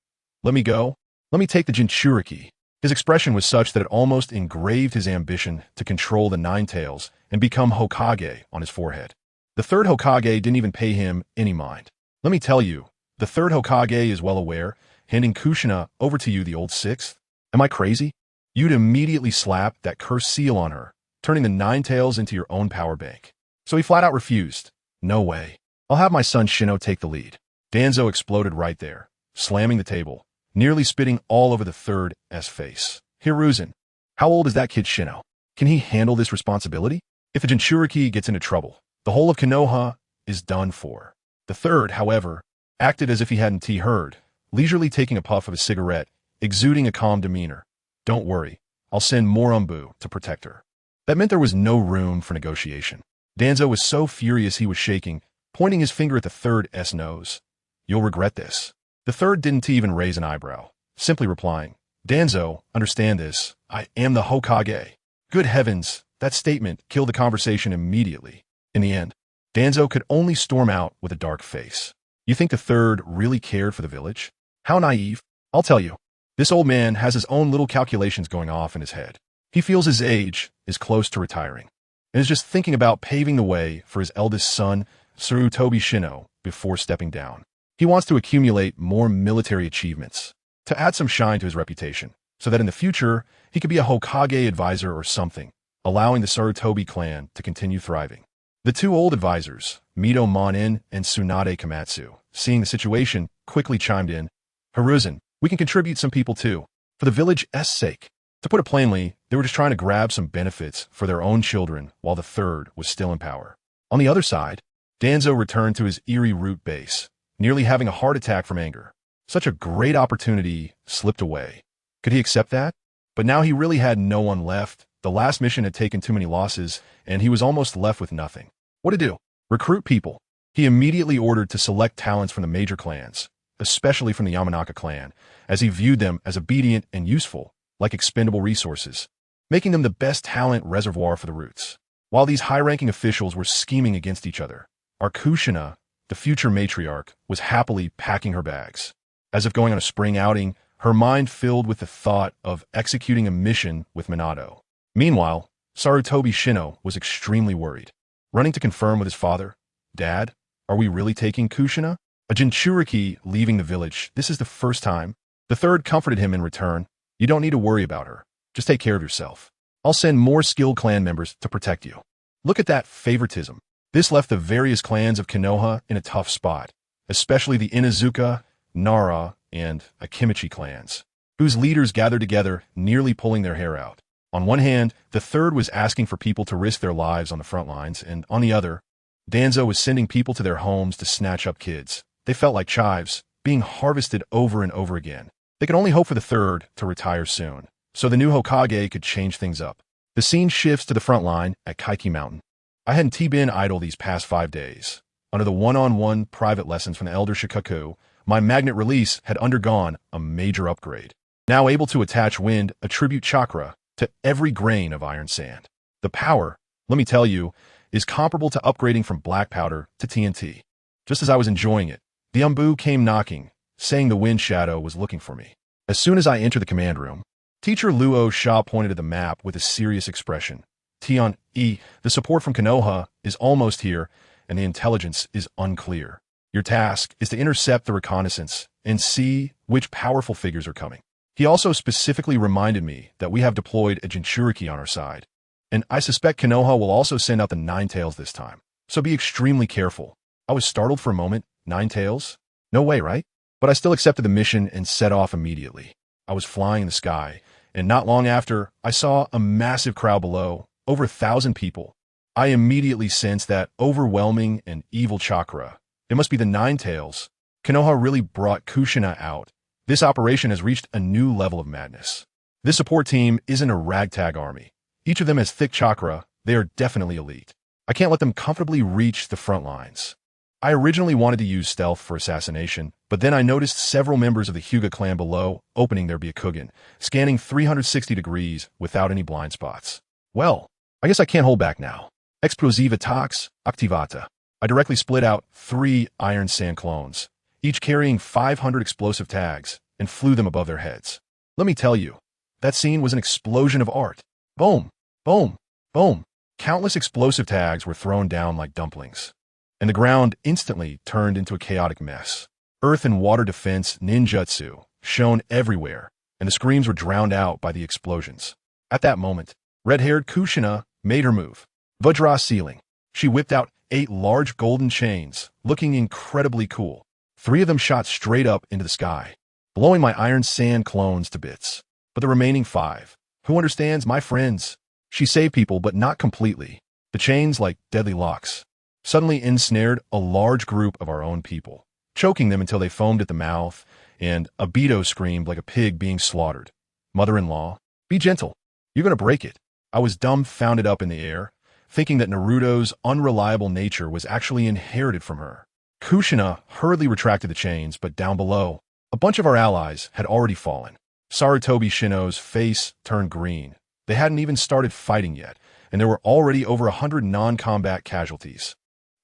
Let me go? Let me take the Jinchuriki. His expression was such that it almost engraved his ambition to control the Nine-Tails and become Hokage on his forehead. The third Hokage didn't even pay him any mind. Let me tell you, the third Hokage is well aware, handing Kushina over to you, the old sixth. Am I crazy? You'd immediately slap that cursed seal on her, turning the Nine-Tails into your own power bank. So he flat out refused. No way. I'll have my son Shino take the lead. Danzo exploded right there, slamming the table, nearly spitting all over the third S face. Hiruzen, how old is that kid Shino? Can he handle this responsibility? If the Jinchuriki gets into trouble, the whole of Konoha is done for. The third, however, acted as if he hadn't heard, leisurely taking a puff of his cigarette, exuding a calm demeanor. Don't worry, I'll send more Umbu to protect her. That meant there was no room for negotiation. Danzo was so furious he was shaking, pointing his finger at the third S nose. You'll regret this. The third didn't even raise an eyebrow, simply replying, Danzo, understand this, I am the Hokage. Good heavens, that statement killed the conversation immediately. In the end, Danzo could only storm out with a dark face. You think the third really cared for the village? How naive. I'll tell you, this old man has his own little calculations going off in his head. He feels his age is close to retiring, and is just thinking about paving the way for his eldest son, Sarutobi Shino, before stepping down. He wants to accumulate more military achievements, to add some shine to his reputation, so that in the future, he could be a Hokage advisor or something, allowing the Sarutobi clan to continue thriving. The two old advisors, Mito Monin and Tsunade Komatsu, seeing the situation, quickly chimed in. Hiruzen, we can contribute some people too, for the village's sake. To put it plainly, they were just trying to grab some benefits for their own children while the third was still in power. On the other side, Danzo returned to his eerie root base, nearly having a heart attack from anger. Such a great opportunity slipped away. Could he accept that? But now he really had no one left. The last mission had taken too many losses, and he was almost left with nothing. What to do? Recruit people. He immediately ordered to select talents from the major clans, especially from the Yamanaka clan, as he viewed them as obedient and useful, like expendable resources, making them the best talent reservoir for the roots. While these high-ranking officials were scheming against each other, our Kushina, the future matriarch, was happily packing her bags. As if going on a spring outing, her mind filled with the thought of executing a mission with Minato. Meanwhile, Sarutobi Shino was extremely worried, running to confirm with his father, Dad, are we really taking Kushina? A Jinchuriki leaving the village, this is the first time. The third comforted him in return. You don't need to worry about her. Just take care of yourself. I'll send more skilled clan members to protect you. Look at that favoritism. This left the various clans of Konoha in a tough spot, especially the Inazuka, Nara, and Akimichi clans, whose leaders gathered together, nearly pulling their hair out. On one hand, the third was asking for people to risk their lives on the front lines, and on the other, Danzo was sending people to their homes to snatch up kids. They felt like chives, being harvested over and over again. They could only hope for the third to retire soon, so the new Hokage could change things up. The scene shifts to the front line at Kaiki Mountain. I hadn't been idle these past 5 days. Under the one-on-one private lessons from the Elder Shikaku, my magnet release had undergone a major upgrade. Now able to attach wind, attribute chakra, to every grain of iron sand. The power, let me tell you, is comparable to upgrading from black powder to TNT. Just as I was enjoying it, the Umbu came knocking, saying the wind shadow was looking for me. As soon as I entered the command room, Teacher Luo Sha pointed at the map with a serious expression. Tion E, the support from Konoha is almost here, and the intelligence is unclear. Your task is to intercept the reconnaissance and see which powerful figures are coming. He also specifically reminded me that we have deployed a Jinchuriki on our side, and I suspect Konoha will also send out the Nine-Tails this time, so be extremely careful. I was startled for a moment. Nine-Tails? No way, right? But I still accepted the mission and set off immediately. I was flying in the sky, and not long after, I saw a massive crowd below, over 1,000 people. I immediately sensed that overwhelming and evil chakra. It must be the Nine-Tails. Konoha really brought Kushina out. This operation has reached a new level of madness. This support team isn't a ragtag army. Each of them has thick chakra. They are definitely elite. I can't let them comfortably reach the front lines. I originally wanted to use stealth for assassination, but then I noticed several members of the Hyuga clan below opening their Byakugan, scanning 360 degrees without any blind spots. Well, I guess I can't hold back now. Explosive attacks, activata. I directly split out 3 Iron Sand clones, each carrying 500 explosive tags, and flew them above their heads. Let me tell you, that scene was an explosion of art. Boom, boom, boom. Countless explosive tags were thrown down like dumplings, and the ground instantly turned into a chaotic mess. Earth and water defense ninjutsu shone everywhere, and the screams were drowned out by the explosions. At that moment, red-haired Kushina made her move. Vajra ceiling. She whipped out 8 large golden chains, looking incredibly cool. 3 of them shot straight up into the sky, blowing my Iron Sand clones to bits. But the remaining 5, who understands, my friends? She saved people, but not completely. The chains, like deadly locks, suddenly ensnared a large group of our own people, choking them until they foamed at the mouth, and Obito screamed like a pig being slaughtered. Mother-in-law, be gentle. You're going to break it. I was dumbfounded up in the air, thinking that Naruto's unreliable nature was actually inherited from her. Kushina hurriedly retracted the chains, but down below, a bunch of our allies had already fallen. Sarutobi Shino's face turned green. They hadn't even started fighting yet, and there were already over 100 non-combat casualties.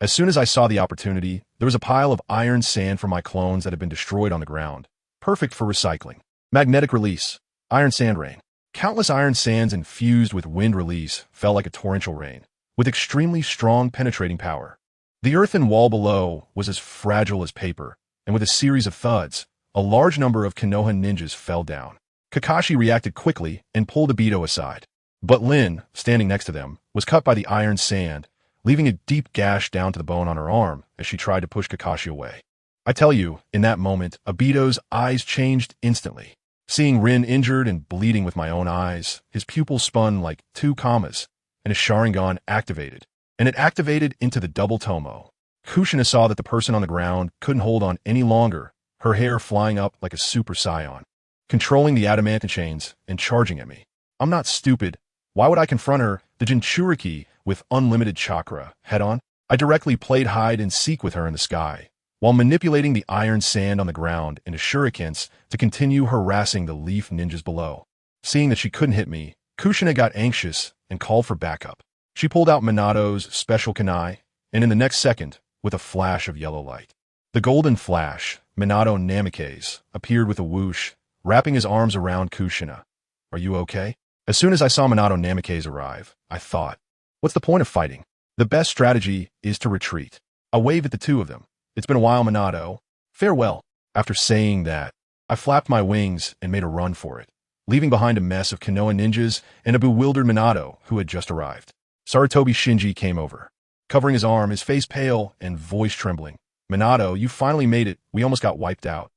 As soon as I saw the opportunity, there was a pile of iron sand from my clones that had been destroyed on the ground, perfect for recycling. Magnetic release. Iron sand rain. Countless iron sands infused with wind release fell like a torrential rain, with extremely strong penetrating power. The earthen wall below was as fragile as paper, and with a series of thuds, a large number of Konoha ninjas fell down. Kakashi reacted quickly and pulled Obito aside. But Lin, standing next to them, was cut by the iron sand, leaving a deep gash down to the bone on her arm as she tried to push Kakashi away. I tell you, in that moment, Obito's eyes changed instantly. Seeing Rin injured and bleeding with my own eyes, his pupils spun like 2 commas, and his Sharingan activated. And it activated into the double tomo. Kushina saw that the person on the ground couldn't hold on any longer, her hair flying up like a super scion, controlling the adamantine chains and charging at me. I'm not stupid. Why would I confront her, the Jinchuriki, with unlimited chakra, head-on? I directly played hide-and-seek with her in the sky, while manipulating the iron sand on the ground into shurikens to continue harassing the leaf ninjas below. Seeing that she couldn't hit me, Kushina got anxious and called for backup. She pulled out Minato's special kunai, and in the next second, with a flash of yellow light, the golden flash, Minato Namikaze, appeared with a whoosh, wrapping his arms around Kushina. Are you okay? As soon as I saw Minato Namikaze arrive, I thought, what's the point of fighting? The best strategy is to retreat. I waved at the 2 of them. It's been a while, Minato. Farewell. After saying that, I flapped my wings and made a run for it, leaving behind a mess of Konoha ninjas and a bewildered Minato who had just arrived. Sarutobi Shinji came over, covering his arm, his face pale and voice trembling. Minato, you finally made it. We almost got wiped out.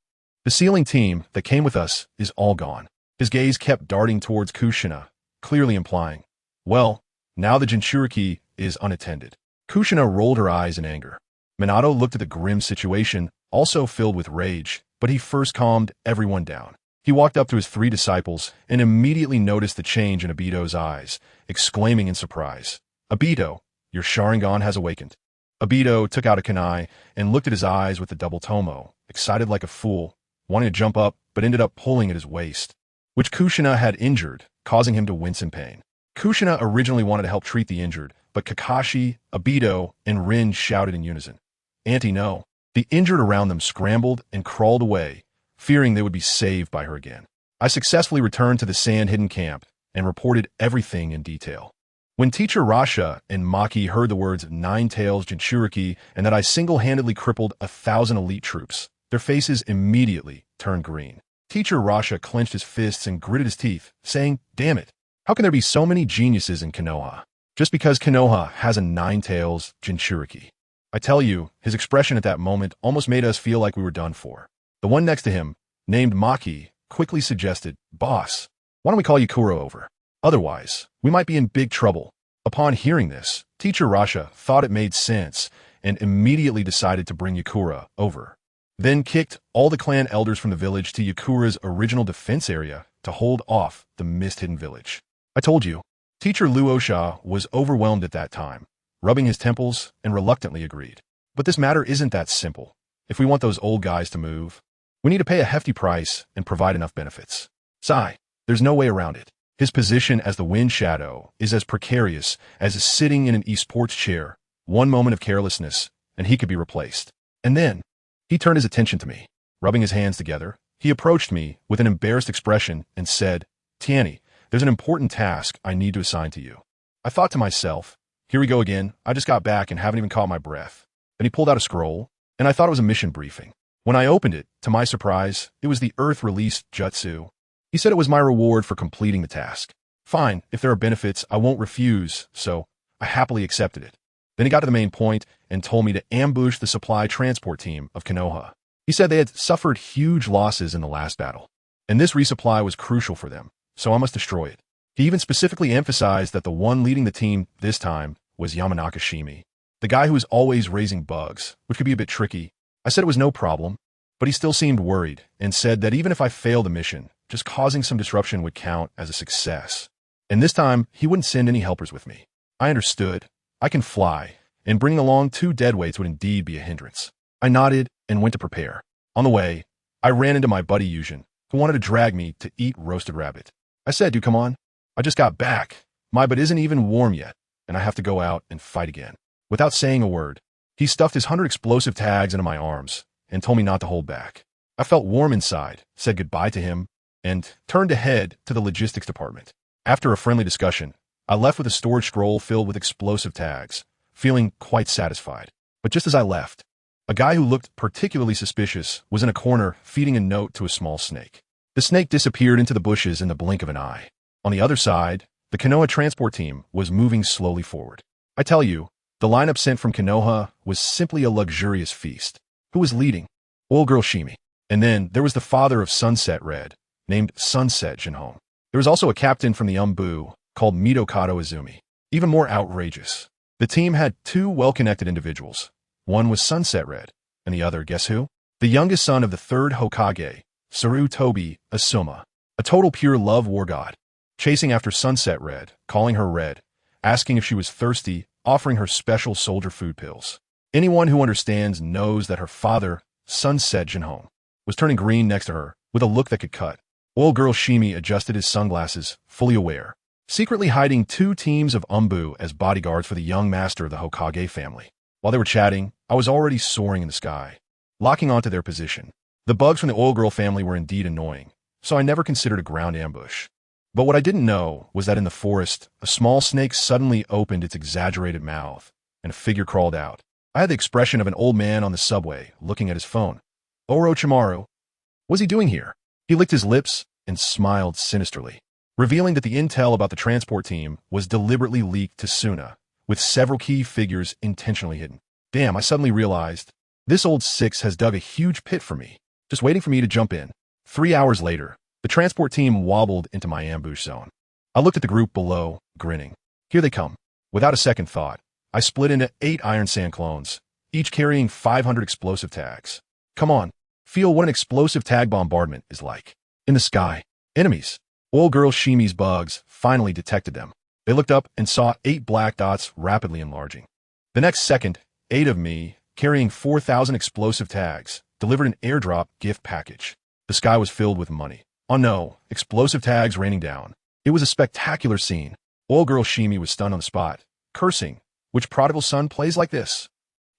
The sealing team that came with us is all gone. His gaze kept darting towards Kushina, clearly implying, well, now the Jinchuriki is unattended. Kushina rolled her eyes in anger. Minato looked at the grim situation, also filled with rage, but he first calmed everyone down. He walked up to his 3 disciples and immediately noticed the change in Obito's eyes, exclaiming in surprise, Obito, your Sharingan has awakened. Obito took out a kunai and looked at his eyes with the double tomo, excited like a fool, wanting to jump up, but ended up pulling at his waist, which Kushina had injured, causing him to wince in pain. Kushina originally wanted to help treat the injured, but Kakashi, Obito, and Rin shouted in unison, Auntie, no. The injured around them scrambled and crawled away, fearing they would be saved by her again. I successfully returned to the sand-hidden camp and reported everything in detail. When Teacher Rasha and Maki heard the words Nine-Tails Jinchuriki and that I single-handedly crippled 1,000 elite troops, their faces immediately turned green. Teacher Rasha clenched his fists and gritted his teeth, saying, damn it, how can there be so many geniuses in Konoha? Just because Konoha has a Nine-Tails Jinchuriki. I tell you, his expression at that moment almost made us feel like we were done for. The one next to him, named Maki, quickly suggested, Boss, why don't we call Yakura over? Otherwise, we might be in big trouble. Upon hearing this, Teacher Rasha thought it made sense and immediately decided to bring Yakura over. Then kicked all the clan elders from the village to Yakura's original defense area to hold off the mist-hidden village. I told you, Teacher Luosha was overwhelmed at that time, rubbing his temples and reluctantly agreed. But this matter isn't that simple. If we want those old guys to move, we need to pay a hefty price and provide enough benefits. Sigh, there's no way around it. His position as the Wind Shadow is as precarious as sitting in an esports chair. One moment of carelessness, and he could be replaced. And then, he turned his attention to me. Rubbing his hands together, he approached me with an embarrassed expression and said, "Tianyi, there's an important task I need to assign to you." I thought to myself, here we go again. I just got back and haven't even caught my breath. Then he pulled out a scroll, and I thought it was a mission briefing. When I opened it, to my surprise, it was the Earth-released jutsu. He said it was my reward for completing the task. Fine, if there are benefits, I won't refuse, so I happily accepted it. Then he got to the main point and told me to ambush the supply transport team of Konoha. He said they had suffered huge losses in the last battle, and this resupply was crucial for them, so I must destroy it. He even specifically emphasized that the one leading the team this time was Yamanaka Shimi, the guy who was always raising bugs, which could be a bit tricky. I said it was no problem, but he still seemed worried and said that even if I failed the mission, just causing some disruption would count as a success. And this time, he wouldn't send any helpers with me. I understood. I can fly, and bringing along 2 deadweights would indeed be a hindrance. I nodded and went to prepare. On the way, I ran into my buddy Yujin, who wanted to drag me to eat roasted rabbit. I said, "Dude, come on. I just got back. My butt isn't even warm yet, and I have to go out and fight again." Without saying a word, he stuffed his 100 explosive tags into my arms and told me not to hold back. I felt warm inside, said goodbye to him, and turned to head to the logistics department. After a friendly discussion, I left with a storage scroll filled with explosive tags, feeling quite satisfied. But just as I left, a guy who looked particularly suspicious was in a corner feeding a note to a small snake. The snake disappeared into the bushes in the blink of an eye. On the other side, the Konoha transport team was moving slowly forward. I tell you, the lineup sent from Konoha was simply a luxurious feast. Who was leading? Old girl Shimi. And then there was the father of Sunset Red, named Sunset Jinhong. There was also a captain from the Umbu called Mitokado Izumi. Even more outrageous, the team had 2 well-connected individuals. One was Sunset Red, and the other, guess who? The youngest son of the 3rd Hokage, Sarutobi Asuma, a total pure love war god, chasing after Sunset Red, calling her Red, asking if she was thirsty, offering her special soldier food pills. Anyone who understands knows that her father, Sunset Jinhong, was turning green next to her with a look that could cut. Old girl Shimi adjusted his sunglasses, fully aware, secretly hiding 2 teams of Umbu as bodyguards for the young master of the Hokage family. While they were chatting, I was already soaring in the sky, locking onto their position. The bugs from the old girl family were indeed annoying, so I never considered a ground ambush. But what I didn't know was that in the forest, a small snake suddenly opened its exaggerated mouth, and a figure crawled out. I had the expression of an old man on the subway, looking at his phone. Orochimaru. What's he doing here? He licked his lips and smiled sinisterly, revealing that the intel about the transport team was deliberately leaked to Suna, with several key figures intentionally hidden. Damn, I suddenly realized, this old six has dug a huge pit for me, just waiting for me to jump in. 3 hours later, the transport team wobbled into my ambush zone. I looked at the group below, grinning. Here they come. Without a second thought, I split into 8 Iron Sand clones, each carrying 500 explosive tags. Come on, feel what an explosive tag bombardment is like. In the sky, enemies. Old girl Shimi's bugs finally detected them. They looked up and saw 8 black dots rapidly enlarging. The next second, 8 of me, carrying 4,000 explosive tags, delivered an airdrop gift package. The sky was filled with money. Oh no, explosive tags raining down. It was a spectacular scene. Old girl Shimi was stunned on the spot, cursing. Which prodigal son plays like this?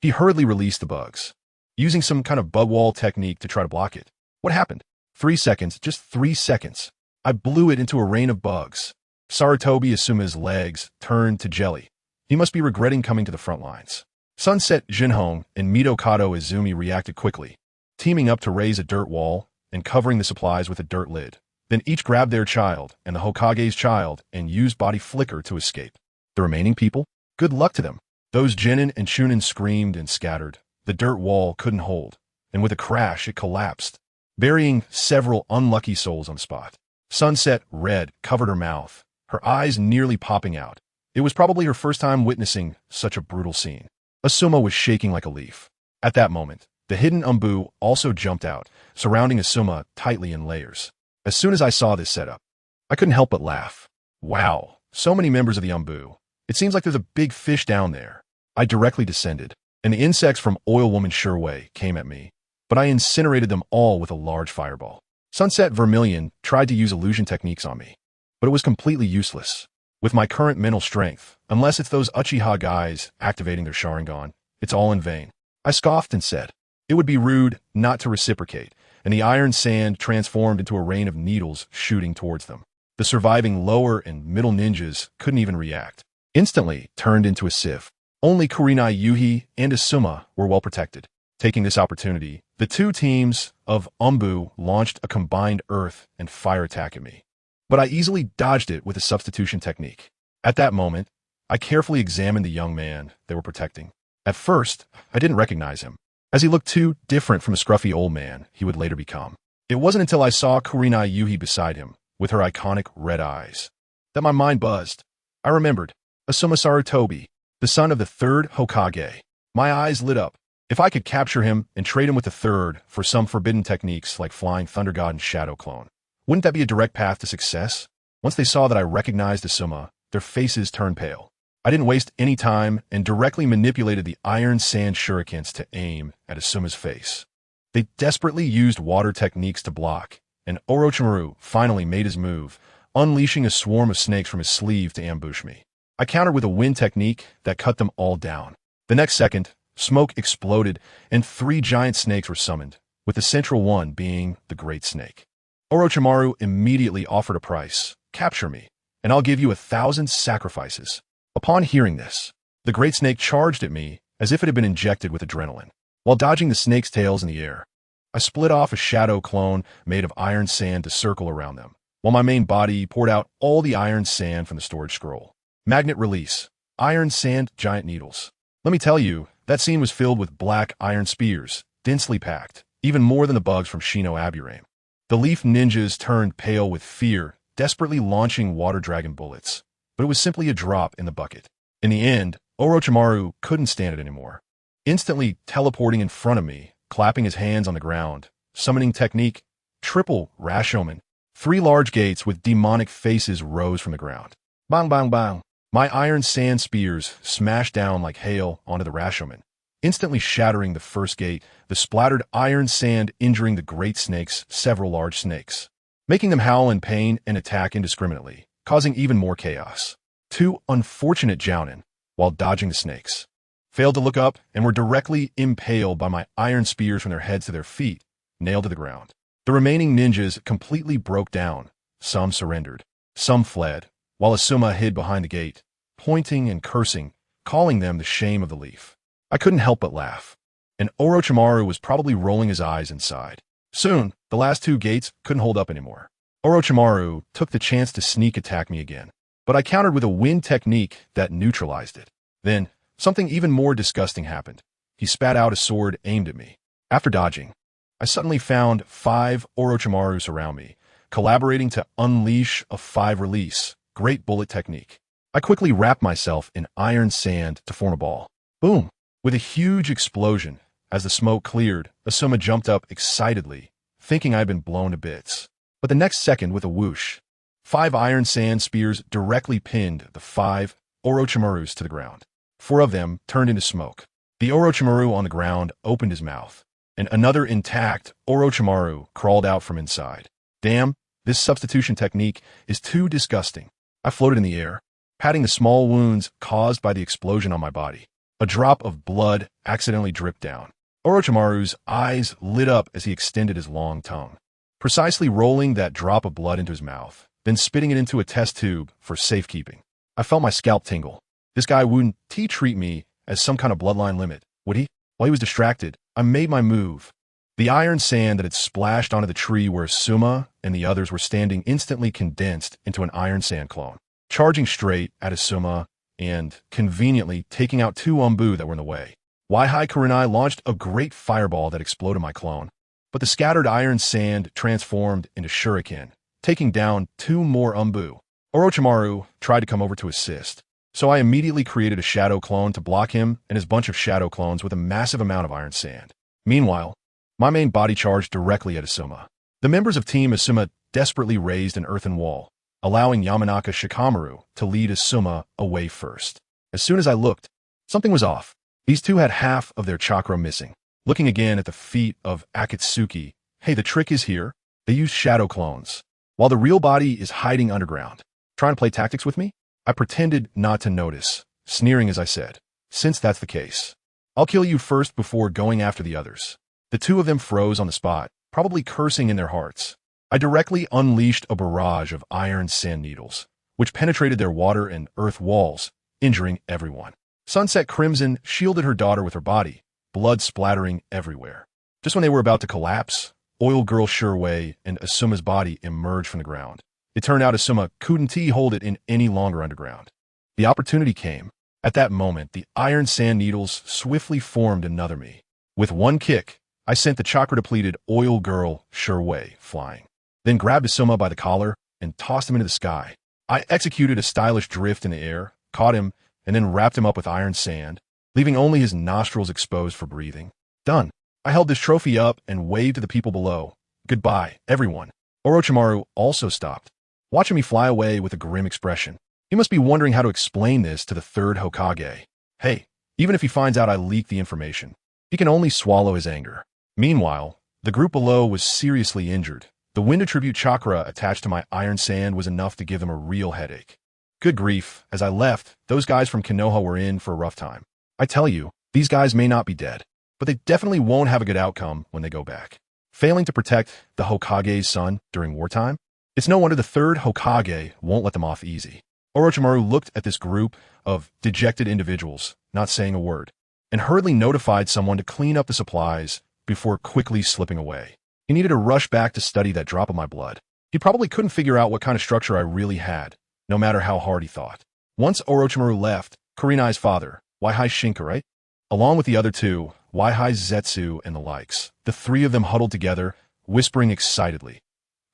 He hurriedly released the bugs, using some kind of bug wall technique to try to block it. What happened? 3 seconds, just 3 seconds. I blew it into a rain of bugs. Sarutobi Asuma's legs turned to jelly. He must be regretting coming to the front lines. Sunset Jinhong and Mitokado Izumi reacted quickly, teaming up to raise a dirt wall and covering the supplies with a dirt lid. Then each grabbed their child and the Hokage's child and used body flicker to escape. The remaining people? Good luck to them. Those Genin and Shunin screamed and scattered. The dirt wall couldn't hold, and with a crash it collapsed, burying several unlucky souls on the spot. Sunset Red covered her mouth, her eyes nearly popping out. It was probably her first time witnessing such a brutal scene. Asuma was shaking like a leaf. At that moment, the hidden Umbu also jumped out, surrounding Asuma tightly in layers. As soon as I saw this setup, I couldn't help but laugh. Wow, so many members of the Umbu. It seems like there's a big fish down there. I directly descended, and the insects from Oil Woman Sure came at me, but I incinerated them all with a large fireball. Sunset Vermilion tried to use illusion techniques on me, but it was completely useless. With my current mental strength, unless it's those Uchiha guys activating their Sharingan, it's all in vain. I scoffed and said, it would be rude not to reciprocate, and the iron sand transformed into a rain of needles shooting towards them. The surviving lower and middle ninjas couldn't even react. Instantly turned into a sieve. Only Kurenai Yuhi and Asuma were well protected. Taking this opportunity, the two teams of Umbu launched a combined earth and fire attack at me. But I easily dodged it with a substitution technique. At that moment, I carefully examined the young man they were protecting. At first, I didn't recognize him, as he looked too different from the scruffy old man he would later become. It wasn't until I saw Kurenai Yuhi beside him, with her iconic red eyes, that my mind buzzed. I remembered Asuma Sarutobi, the son of the third Hokage. My eyes lit up. If I could capture him and trade him with the third for some forbidden techniques like Flying Thunder God and Shadow Clone, wouldn't that be a direct path to success? Once they saw that I recognized Asuma, their faces turned pale. I didn't waste any time and directly manipulated the iron sand shurikens to aim at Asuma's face. They desperately used water techniques to block, and Orochimaru finally made his move, unleashing a swarm of snakes from his sleeve to ambush me. I countered with a wind technique that cut them all down. The next second, smoke exploded and 3 giant snakes were summoned, with the central one being the Great Snake. Orochimaru immediately offered a price. Capture me, and I'll give you 1,000 sacrifices. Upon hearing this, the Great Snake charged at me as if it had been injected with adrenaline. While dodging the snake's tails in the air, I split off a shadow clone made of iron sand to circle around them, while my main body poured out all the iron sand from the storage scroll. Magnet release. Iron sand giant needles. Let me tell you, that scene was filled with black iron spears, densely packed, even more than the bugs from Shino Aburame. The leaf ninjas turned pale with fear, desperately launching water dragon bullets, but it was simply a drop in the bucket. In the end, Orochimaru couldn't stand it anymore. Instantly teleporting in front of me, clapping his hands on the ground, summoning technique, triple Rashomon. 3 large gates with demonic faces rose from the ground. Bang, bang, bang. My iron sand spears smashed down like hail onto the Rashomon, instantly shattering the first gate, the splattered iron sand injuring the great snakes, several large snakes, making them howl in pain and attack indiscriminately, causing even more chaos. 2 unfortunate Jounin, while dodging the snakes, failed to look up and were directly impaled by my iron spears from their heads to their feet, nailed to the ground. The remaining ninjas completely broke down. Some surrendered. Some fled, while Asuma hid behind the gate, pointing and cursing, calling them the shame of the leaf. I couldn't help but laugh, and Orochimaru was probably rolling his eyes inside. Soon, the last 2 gates couldn't hold up anymore. Orochimaru took the chance to sneak attack me again, but I countered with a wind technique that neutralized it. Then, something even more disgusting happened. He spat out a sword aimed at me. After dodging, I suddenly found 5 Orochimarus around me, collaborating to unleash a 5 release, great bullet technique. I quickly wrapped myself in iron sand to form a ball. Boom! With a huge explosion, as the smoke cleared, Asuma jumped up excitedly, thinking I had been blown to bits. But the next second, with a whoosh, 5 iron sand spears directly pinned the 5 Orochimarus to the ground. 4 of them turned into smoke. The Orochimaru on the ground opened his mouth, and another intact Orochimaru crawled out from inside. Damn, this substitution technique is too disgusting. I floated in the air, patting the small wounds caused by the explosion on my body. A drop of blood accidentally dripped down. Orochimaru's eyes lit up as he extended his long tongue, precisely rolling that drop of blood into his mouth, then spitting it into a test tube for safekeeping. I felt my scalp tingle. This guy wouldn't treat me as some kind of bloodline limit, would he? While he was distracted, I made my move. The iron sand that had splashed onto the tree where Asuma and the others were standing instantly condensed into an iron sand clone, charging straight at Asuma and, conveniently, taking out 2 Umbu that were in the way. Waihai Kurenai launched a great fireball that exploded my clone, but the scattered iron sand transformed into shuriken, taking down 2 more Umbu. Orochimaru tried to come over to assist, so I immediately created a shadow clone to block him and his bunch of shadow clones with a massive amount of iron sand. Meanwhile, my main body charged directly at Asuma. The members of Team Asuma desperately raised an earthen wall, allowing Yamanaka Shikamaru to lead Asuma away first. As soon as I looked, something was off. These two had half of their chakra missing. Looking again at the feet of Akatsuki, hey, the trick is here. They use shadow clones, while the real body is hiding underground. Trying to play tactics with me? I pretended not to notice, sneering as I said, since that's the case, I'll kill you first before going after the others. The two of them froze on the spot, probably cursing in their hearts. I directly unleashed a barrage of iron sand needles, which penetrated their water and earth walls, injuring everyone. Sunset Crimson shielded her daughter with her body, blood splattering everywhere. Just when they were about to collapse, Oil Girl Sherway and Asuma's body emerged from the ground. It turned out Asuma couldn't hold it in any longer underground. The opportunity came. At that moment, the iron sand needles swiftly formed another me. With one kick, I sent the chakra-depleted Oil Girl Sherway flying, then grabbed Asuma by the collar and tossed him into the sky. I executed a stylish drift in the air, caught him, and then wrapped him up with iron sand, leaving only his nostrils exposed for breathing. Done. I held this trophy up and waved to the people below. Goodbye, everyone. Orochimaru also stopped, watching me fly away with a grim expression. He must be wondering how to explain this to the third Hokage. Hey, even if he finds out I leaked the information, he can only swallow his anger. Meanwhile, the group below was seriously injured. The wind attribute chakra attached to my iron sand was enough to give them a real headache. Good grief, as I left, those guys from Konoha were in for a rough time. I tell you, these guys may not be dead, but they definitely won't have a good outcome when they go back. Failing to protect the Hokage's son during wartime? It's no wonder the third Hokage won't let them off easy. Orochimaru looked at this group of dejected individuals, not saying a word, and hurriedly notified someone to clean up the supplies before quickly slipping away. He needed to rush back to study that drop of my blood. He probably couldn't figure out what kind of structure I really had, no matter how hard he thought. Once Orochimaru left, Kurenai's father, Waihai Shinkarei, along with the other two, Waihai Zetsu and the likes, the three of them huddled together, whispering excitedly,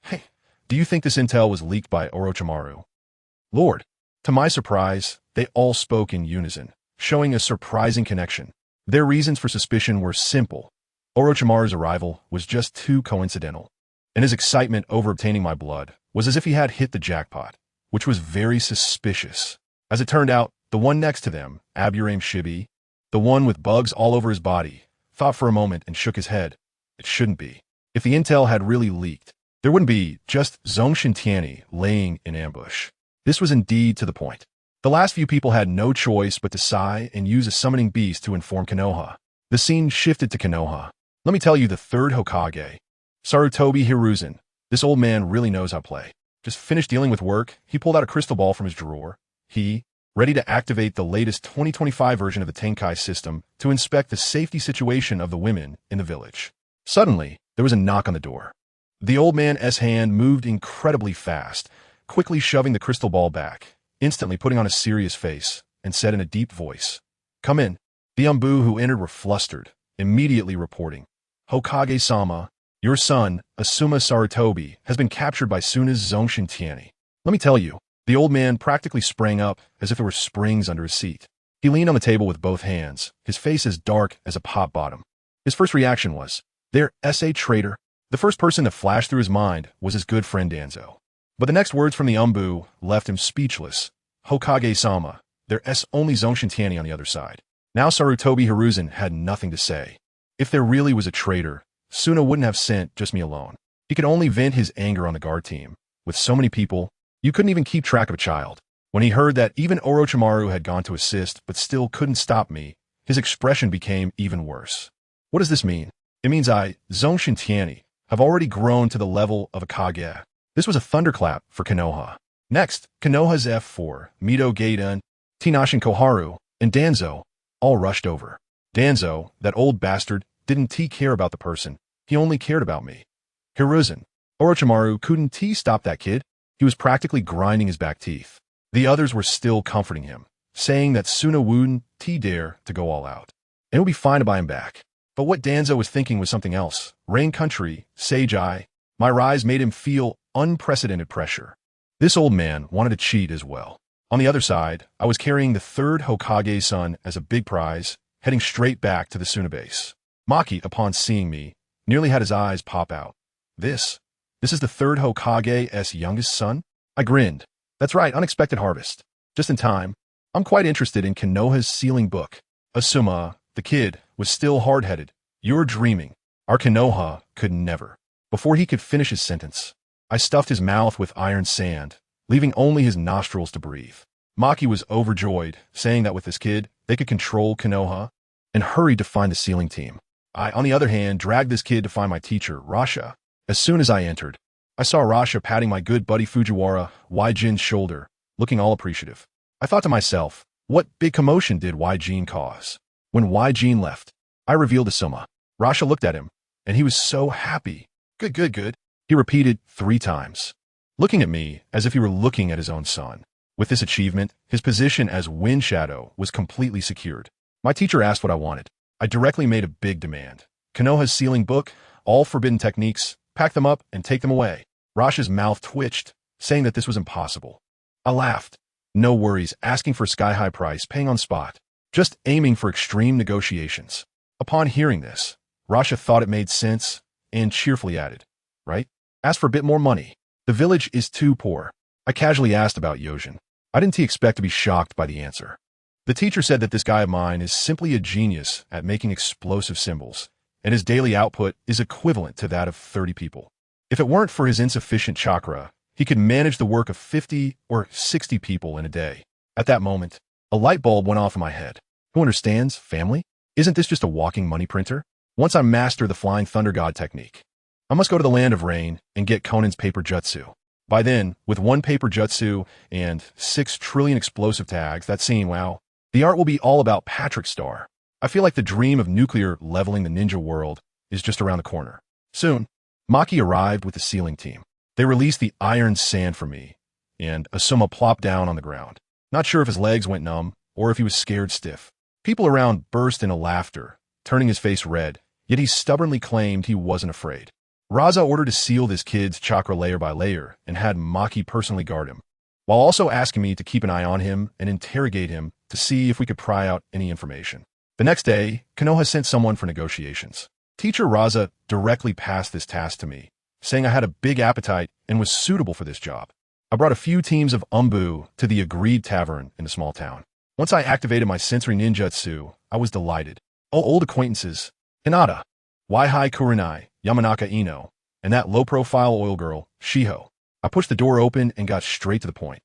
"Hey, do you think this intel was leaked by Orochimaru?" Lord. To my surprise, they all spoke in unison, showing a surprising connection. Their reasons for suspicion were simple. Orochimaru's arrival was just too coincidental, and his excitement over obtaining my blood was as if he had hit the jackpot, which was very suspicious. As it turned out, the one next to them, Aburame Shibi, the one with bugs all over his body, thought for a moment and shook his head. It shouldn't be. If the intel had really leaked, there wouldn't be just Zongshen Tianyi laying in ambush. This was indeed to the point. The last few people had no choice but to sigh and use a summoning beast to inform Konoha. The scene shifted to Konoha. Let me tell you, the third Hokage, Sarutobi Hiruzen, this old man really knows how to play. Just finished dealing with work, he pulled out a crystal ball from his drawer. Ready to activate the latest 2025 version of the Tenkai system to inspect the safety situation of the women in the village. Suddenly, there was a knock on the door. The old man's hand moved incredibly fast, quickly shoving the crystal ball back, instantly putting on a serious face, and said in a deep voice, "Come in." The Umbu who entered were flustered, immediately reporting, "Hokage-sama, your son, Asuma Sarutobi, has been captured by Suna's Zongshen Tianyi." Let me tell you, the old man practically sprang up as if there were springs under his seat. He leaned on the table with both hands, his face as dark as a pot bottom. His first reaction was, "There's a traitor." The first person that flashed through his mind was his good friend Danzo. But the next words from the Umbu left him speechless. "Hokage-sama, there's only Zongshen Tianyi on the other side." Now Sarutobi Hiruzen had nothing to say. If there really was a traitor, Suna wouldn't have sent just me alone. He could only vent his anger on the guard team. With so many people, you couldn't even keep track of a child. When he heard that even Orochimaru had gone to assist but still couldn't stop me, his expression became even worse. What does this mean? It means Zongshen Tianyi, have already grown to the level of a Kage. This was a thunderclap for Konoha. Next, Konoha's F4, Mito Genin, Tinashin Koharu, and Danzo all rushed over. Danzo, that old bastard, didn't care about the person. He only cared about me. Hiruzen. Orochimaru couldn't stop that kid. He was practically grinding his back teeth. The others were still comforting him, saying that Suna wouldn't dare to go all out, and it would be fine to buy him back. But what Danzo was thinking was something else. Rain Country, Sage Eye, my rise made him feel unprecedented pressure. This old man wanted to cheat as well. On the other side, I was carrying the third Hokage's son as a big prize, heading straight back to the Suna base. Maki, upon seeing me, nearly had his eyes pop out. This is the third Hokage's youngest son? I grinned. That's right, unexpected harvest. Just in time. I'm quite interested in Konoha's sealing book. Asuma, The kid was still hard-headed. You're dreaming. Our Konoha could never. Before he could finish his sentence, I stuffed his mouth with iron sand, leaving only his nostrils to breathe. Maki was overjoyed, saying that with this kid, they could control Konoha, and hurried to find the sealing team. I, on the other hand, dragged this kid to find my teacher, Rasha. As soon as I entered, I saw Rasha patting my good buddy Fujiwara, Waijin's shoulder, looking all appreciative. I thought to myself, what big commotion did Waijin cause? When Waijin left, I revealed to Suma. Rasha looked at him, and he was so happy. Good, good, good, he repeated 3 times, looking at me as if he were looking at his own son. With this achievement, his position as Wind Shadow was completely secured. My teacher asked what I wanted. I directly made a big demand. Konoha's sealing book, all forbidden techniques, pack them up and take them away. Rasha's mouth twitched, saying that this was impossible. I laughed. No worries, asking for sky-high price, paying on spot. Just aiming for extreme negotiations. Upon hearing this, Rasha thought it made sense and cheerfully added, right? Ask for a bit more money. The village is too poor. I casually asked about Yojin. I didn't expect to be shocked by the answer. The teacher said that this guy of mine is simply a genius at making explosive symbols, and his daily output is equivalent to that of 30 people. If it weren't for his insufficient chakra, he could manage the work of 50 or 60 people in a day. At that moment, a light bulb went off in my head. Who understands, family? Isn't this just a walking money printer? Once I master the Flying Thunder God technique, I must go to the Land of Rain and get Conan's paper jutsu. By then, with 1 paper jutsu and 6 trillion explosive tags, that scene, wow. The art will be all about Patrick Star. I feel like the dream of nuclear leveling the ninja world is just around the corner. Soon, Maki arrived with the sealing team. They released the iron sand for me, and Asuma plopped down on the ground. Not sure if his legs went numb or if he was scared stiff. People around burst into laughter, turning his face red, yet he stubbornly claimed he wasn't afraid. Raza ordered to seal this kid's chakra layer by layer and had Maki personally guard him, while also asking me to keep an eye on him and interrogate him to see if we could pry out any information. The next day, Konoha sent someone for negotiations. Teacher Raza directly passed this task to me, saying I had a big appetite and was suitable for this job. I brought a few teams of Umbu to the agreed tavern in the small town. Once I activated my sensory ninjutsu, I was delighted. All old acquaintances, Hinata, Waihai Kurenai, Yamanaka Ino, and that low-profile oil girl, Shiho. I pushed the door open and got straight to the point.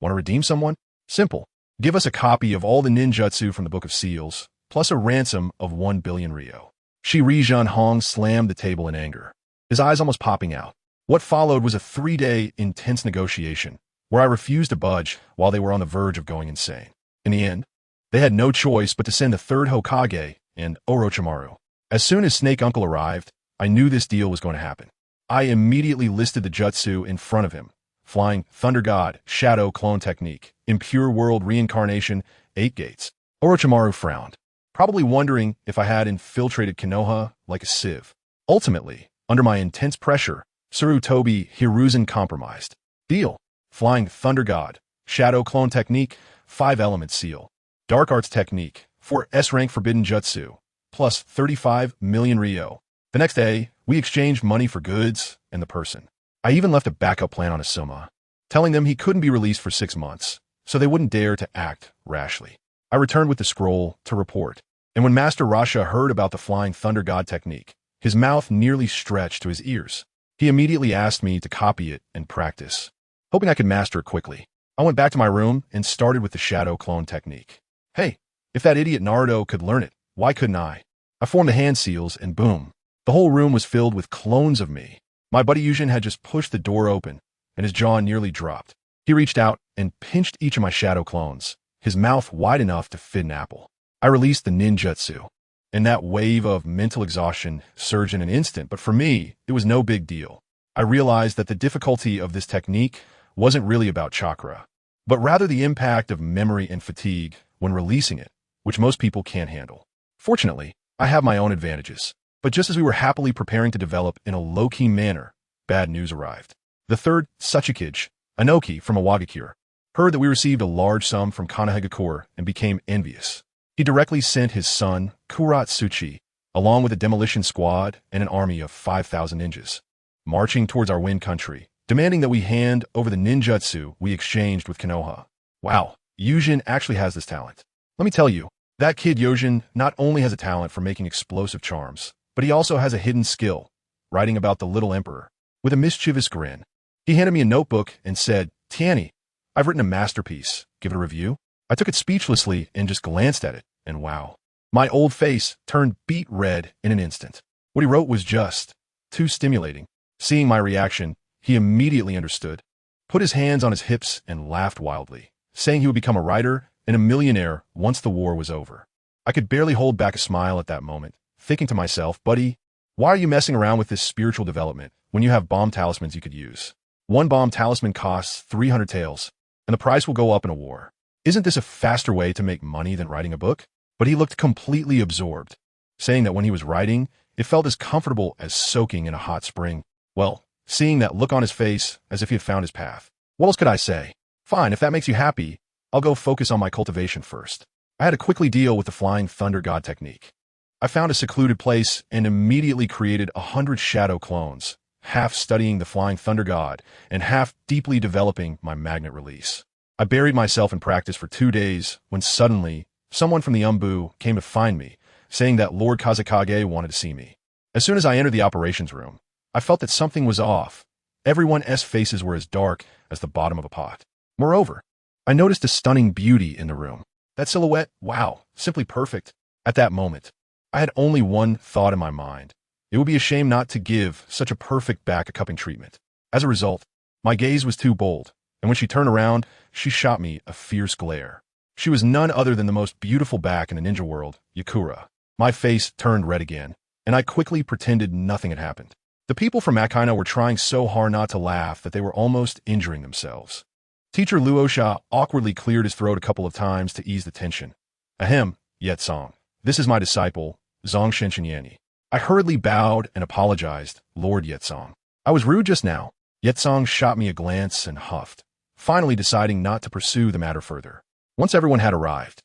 Want to redeem someone? Simple. Give us a copy of all the ninjutsu from the Book of Seals, plus a ransom of 1 billion ryo. Shi Hong slammed the table in anger, his eyes almost popping out. What followed was a 3-day intense negotiation, where I refused to budge while they were on the verge of going insane. In the end, they had no choice but to send the 3rd Hokage and Orochimaru. As soon as Snake Uncle arrived, I knew this deal was going to happen. I immediately listed the jutsu in front of him. Flying Thunder God, Shadow Clone Technique, Impure World Reincarnation, 8 Gates. Orochimaru frowned, probably wondering if I had infiltrated Konoha like a sieve. Ultimately, under my intense pressure, Sarutobi Hiruzen compromised. Deal. Flying Thunder God, Shadow Clone Technique, 5 Element Seal. Dark Arts Technique, 4 S-Rank Forbidden Jutsu, plus 35 million ryo. The next day, we exchanged money for goods and the person. I even left a backup plan on Asuma, telling them he couldn't be released for 6 months, so they wouldn't dare to act rashly. I returned with the scroll to report, and when Master Rasha heard about the Flying Thunder God technique, his mouth nearly stretched to his ears. He immediately asked me to copy it and practice, hoping I could master it quickly. I went back to my room and started with the Shadow Clone technique. Hey, if that idiot Naruto could learn it, why couldn't I? I formed the hand seals and boom, the whole room was filled with clones of me. My buddy Yujin had just pushed the door open, and his jaw nearly dropped. He reached out and pinched each of my shadow clones, his mouth wide enough to fit an apple. I released the ninjutsu, and that wave of mental exhaustion surged in an instant, but for me, it was no big deal. I realized that the difficulty of this technique wasn't really about chakra, but rather the impact of memory and fatigue when releasing it, which most people can't handle. Fortunately, I have my own advantages. But just as we were happily preparing to develop in a low-key manner, bad news arrived. The 3rd Sachikage, Anoki from Awagakure, heard that we received a large sum from Sunagakure and became envious. He directly sent his son, Kuratsuchi, along with a demolition squad and an army of 5,000 ninjas, marching towards our wind country, demanding that we hand over the ninjutsu we exchanged with Konoha. Wow, Yujin actually has this talent. Let me tell you, That kid Yojin not only has a talent for making explosive charms, but he also has a hidden skill, writing about the little emperor. With a mischievous grin, he handed me a notebook and said, Tianyi, I've written a masterpiece. Give it a review. I took it speechlessly and just glanced at it, and wow. My old face turned beet red in an instant. What he wrote was just too stimulating. Seeing my reaction, he immediately understood, put his hands on his hips and laughed wildly, saying he would become a writer and a millionaire once the war was over. I could barely hold back a smile at that moment, thinking to myself, buddy, why are you messing around with this spiritual development when you have bomb talismans you could use? One bomb talisman costs 300 taels, and the price will go up in a war. Isn't this a faster way to make money than writing a book? But he looked completely absorbed, saying that when he was writing, it felt as comfortable as soaking in a hot spring. Well, seeing that look on his face as if he had found his path. What else could I say? Fine, if that makes you happy, I'll go focus on my cultivation first. I had to quickly deal with the flying thunder god technique. I found a secluded place and immediately created 100 shadow clones, half studying the flying thunder god and half deeply developing my magnet release. I buried myself in practice for 2 days when suddenly someone from the Umbu came to find me, saying that Lord Kazakage wanted to see me. As soon as I entered the operations room, I felt that something was off. Everyone's faces were as dark as the bottom of a pot. Moreover, I noticed a stunning beauty in the room. That silhouette, wow, simply perfect. At that moment, I had only one thought in my mind. It would be a shame not to give such a perfect back-a-cupping treatment. As a result, my gaze was too bold, and when she turned around, she shot me a fierce glare. She was none other than the most beautiful back in the ninja world, Yakura. My face turned red again, and I quickly pretended nothing had happened. The people from Akina were trying so hard not to laugh that they were almost injuring themselves. Teacher Luosha awkwardly cleared his throat a couple of times to ease the tension. Ahem, Yetsong. This is my disciple, Zongshen Tianyi. I hurriedly bowed and apologized, Lord Yetsong. I was rude just now. Yetsong shot me a glance and huffed, finally deciding not to pursue the matter further. Once everyone had arrived,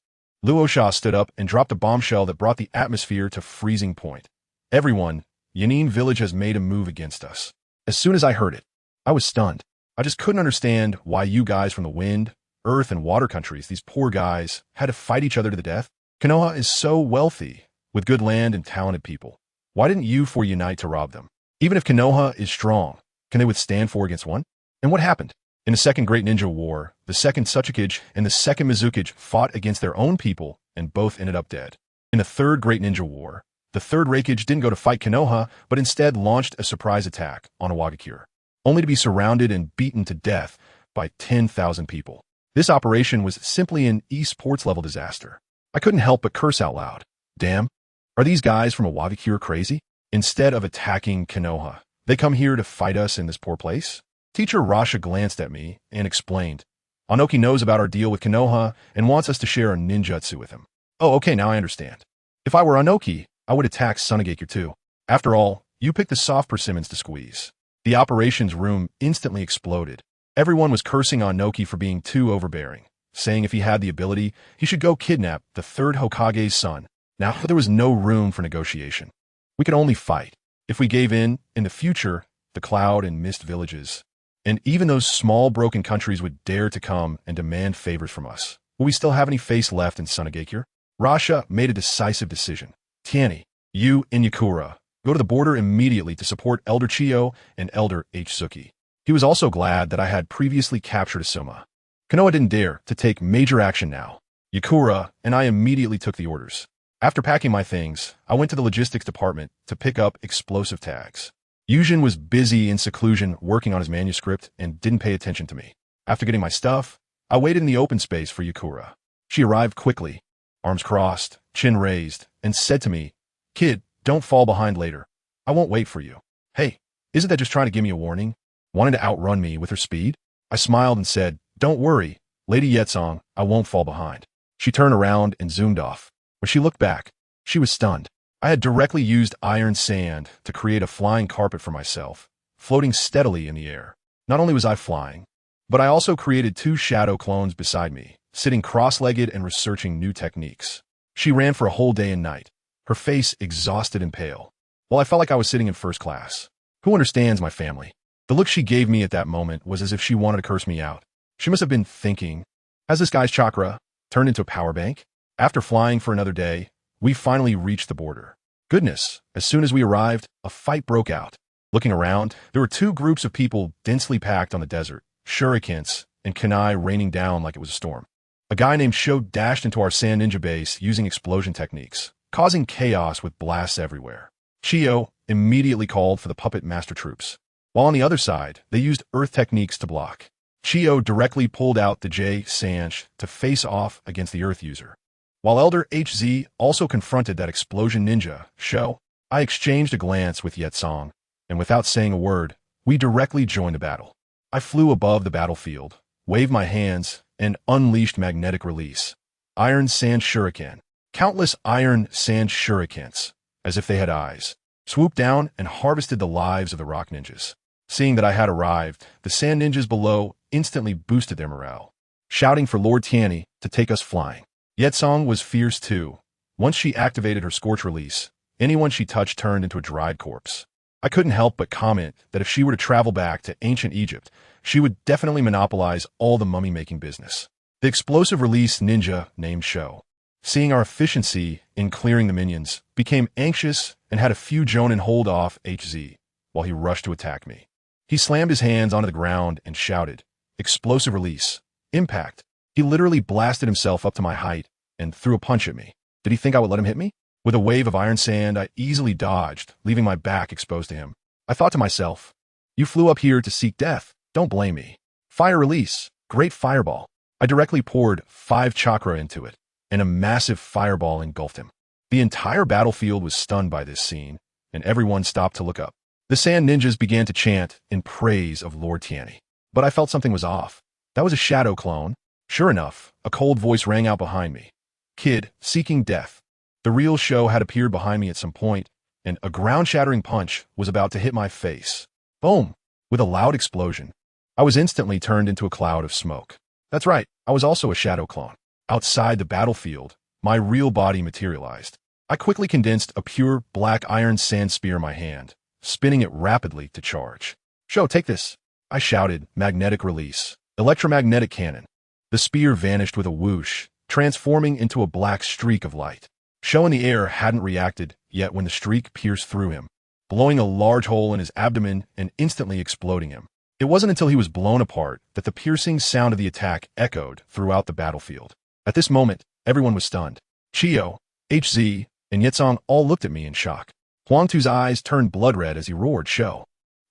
Luosha stood up and dropped a bombshell that brought the atmosphere to freezing point. Everyone, Genin village has made a move against us. As soon as I heard it, I was stunned. I just couldn't understand why you guys from the wind, earth, and water countries, these poor guys, had to fight each other to the death. Konoha is so wealthy, with good land and talented people. Why didn't you four unite to rob them? Even if Konoha is strong, can they withstand 4 against 1? And what happened? In the Second Great Ninja War, the Second Suchikage and the Second Mizukage fought against their own people and both ended up dead. In the Third Great Ninja War, the Third Reikage didn't go to fight Konoha, but instead launched a surprise attack on Awagakure, only to be surrounded and beaten to death by 10,000 people. This operation was simply an esports-level disaster. I couldn't help but curse out loud. Damn, are these guys from Awagakure crazy? Instead of attacking Konoha, they come here to fight us in this poor place? Teacher Rasha glanced at me and explained, Anoki knows about our deal with Konoha and wants us to share a ninjutsu with him. Oh, okay, now I understand. If I were Anoki, I would attack Sunagakure too. After all, you picked the soft persimmons to squeeze. The operations room instantly exploded. Everyone was cursing on Anoki for being too overbearing, saying if he had the ability, he should go kidnap the third Hokage's son. Now, there was no room for negotiation. We could only fight. If we gave in the future, the Cloud and Mist villages, and even those small broken countries would dare to come and demand favors from us. Will we still have any face left in Sunagakure? Rasha made a decisive decision. Tianyi, you and Yakura, go to the border immediately to support Elder Chiyo and Elder Suki. He was also glad that I had previously captured Asuma. Konoha didn't dare to take major action now. Yakura and I immediately took the orders. After packing my things, I went to the logistics department to pick up explosive tags. Yujin was busy in seclusion working on his manuscript and didn't pay attention to me. After getting my stuff, I waited in the open space for Yakura. She arrived quickly, arms crossed, chin raised, and said to me, Kid, don't fall behind later. I won't wait for you. Hey, isn't that just trying to give me a warning? Wanting to outrun me with her speed? I smiled and said, Don't worry, Lady Yetsong, I won't fall behind. She turned around and zoomed off. When she looked back, she was stunned. I had directly used iron sand to create a flying carpet for myself, floating steadily in the air. Not only was I flying, but I also created 2 shadow clones beside me, sitting cross-legged and researching new techniques. She ran for a whole day and night, her face exhausted and pale, while I felt like I was sitting in first class. Who understands my family? The look she gave me at that moment was as if she wanted to curse me out. She must have been thinking, has this guy's chakra turned into a power bank? After flying for another day, we finally reached the border. Goodness, as soon as we arrived, a fight broke out. Looking around, there were two groups of people densely packed on the desert, shurikens and kunai raining down like it was a storm. A guy named Sho dashed into our sand ninja base using explosion techniques, causing chaos with blasts everywhere. Chio immediately called for the puppet master troops, while on the other side, they used earth techniques to block. Chio directly pulled out the J Sanj to face off against the earth user. While Elder HZ also confronted that explosion ninja, Sho, I exchanged a glance with Yetsong, and without saying a word, we directly joined the battle. I flew above the battlefield, waved my hands, and unleashed magnetic release. Iron Sand Shuriken. Countless iron sand shurikens, as if they had eyes, swooped down and harvested the lives of the rock ninjas. Seeing that I had arrived, the sand ninjas below instantly boosted their morale, shouting for Lord Tianyi to take us flying. Yetsong was fierce too. Once she activated her scorch release, anyone she touched turned into a dried corpse. I couldn't help but comment that if she were to travel back to ancient Egypt, she would definitely monopolize all the mummy-making business. The explosive release ninja named Sho, seeing our efficiency in clearing the minions, became anxious and had a few Jonin hold off HZ while he rushed to attack me. He slammed his hands onto the ground and shouted, "Explosive release. Impact." He literally blasted himself up to my height and threw a punch at me. Did he think I would let him hit me? With a wave of iron sand, I easily dodged, leaving my back exposed to him. I thought to myself, you flew up here to seek death. Don't blame me. Fire release. Great fireball. I directly poured 5 chakra into it, and a massive fireball engulfed him. The entire battlefield was stunned by this scene, and everyone stopped to look up. The sand ninjas began to chant in praise of Lord Tianyi. But I felt something was off. That was a shadow clone. Sure enough, a cold voice rang out behind me. Kid, seeking death. The real Sho had appeared behind me at some point, and a ground-shattering punch was about to hit my face. Boom! With a loud explosion, I was instantly turned into a cloud of smoke. That's right, I was also a shadow clone. Outside the battlefield, my real body materialized. I quickly condensed a pure black iron sand spear in my hand, spinning it rapidly to charge. Sho, take this! I shouted, magnetic release. Electromagnetic cannon. The spear vanished with a whoosh, transforming into a black streak of light. Sho in the air hadn't reacted yet when the streak pierced through him, blowing a large hole in his abdomen and instantly exploding him. It wasn't until he was blown apart that the piercing sound of the attack echoed throughout the battlefield. At this moment, everyone was stunned. Chio, HZ, and Yetsong all looked at me in shock. Huangtu's eyes turned blood red as he roared, Sho.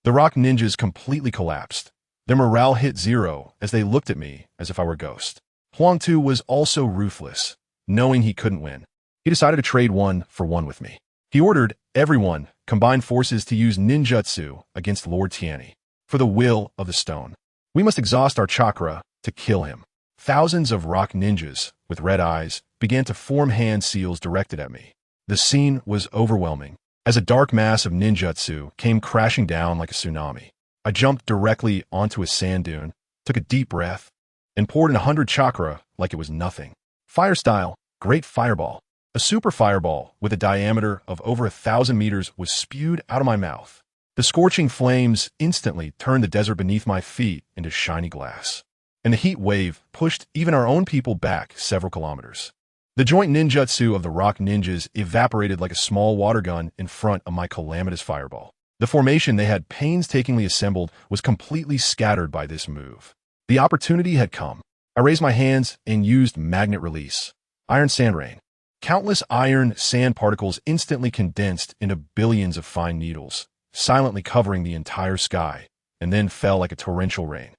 The rock ninjas completely collapsed. Their morale hit zero as they looked at me as if I were a ghost. Huangtu was also ruthless, knowing he couldn't win. He decided to trade 1 for 1 with me. He ordered everyone combine forces to use ninjutsu against Lord Tianyi. For the will of the stone. We must exhaust our chakra to kill him. Thousands of rock ninjas with red eyes began to form hand seals directed at me. The scene was overwhelming, as a dark mass of ninjutsu came crashing down like a tsunami. I jumped directly onto a sand dune, took a deep breath, and poured in 100 chakra like it was nothing. Fire style, great fireball. A super fireball with a diameter of over 1,000 meters was spewed out of my mouth. The scorching flames instantly turned the desert beneath my feet into shiny glass, and the heat wave pushed even our own people back several kilometers. The joint ninjutsu of the rock ninjas evaporated like a small water gun in front of my calamitous fireball. The formation they had painstakingly assembled was completely scattered by this move. The opportunity had come. I raised my hands and used magnet release. Iron sand rain. Countless iron sand particles instantly condensed into billions of fine needles, silently covering the entire sky, and then fell like a torrential rain.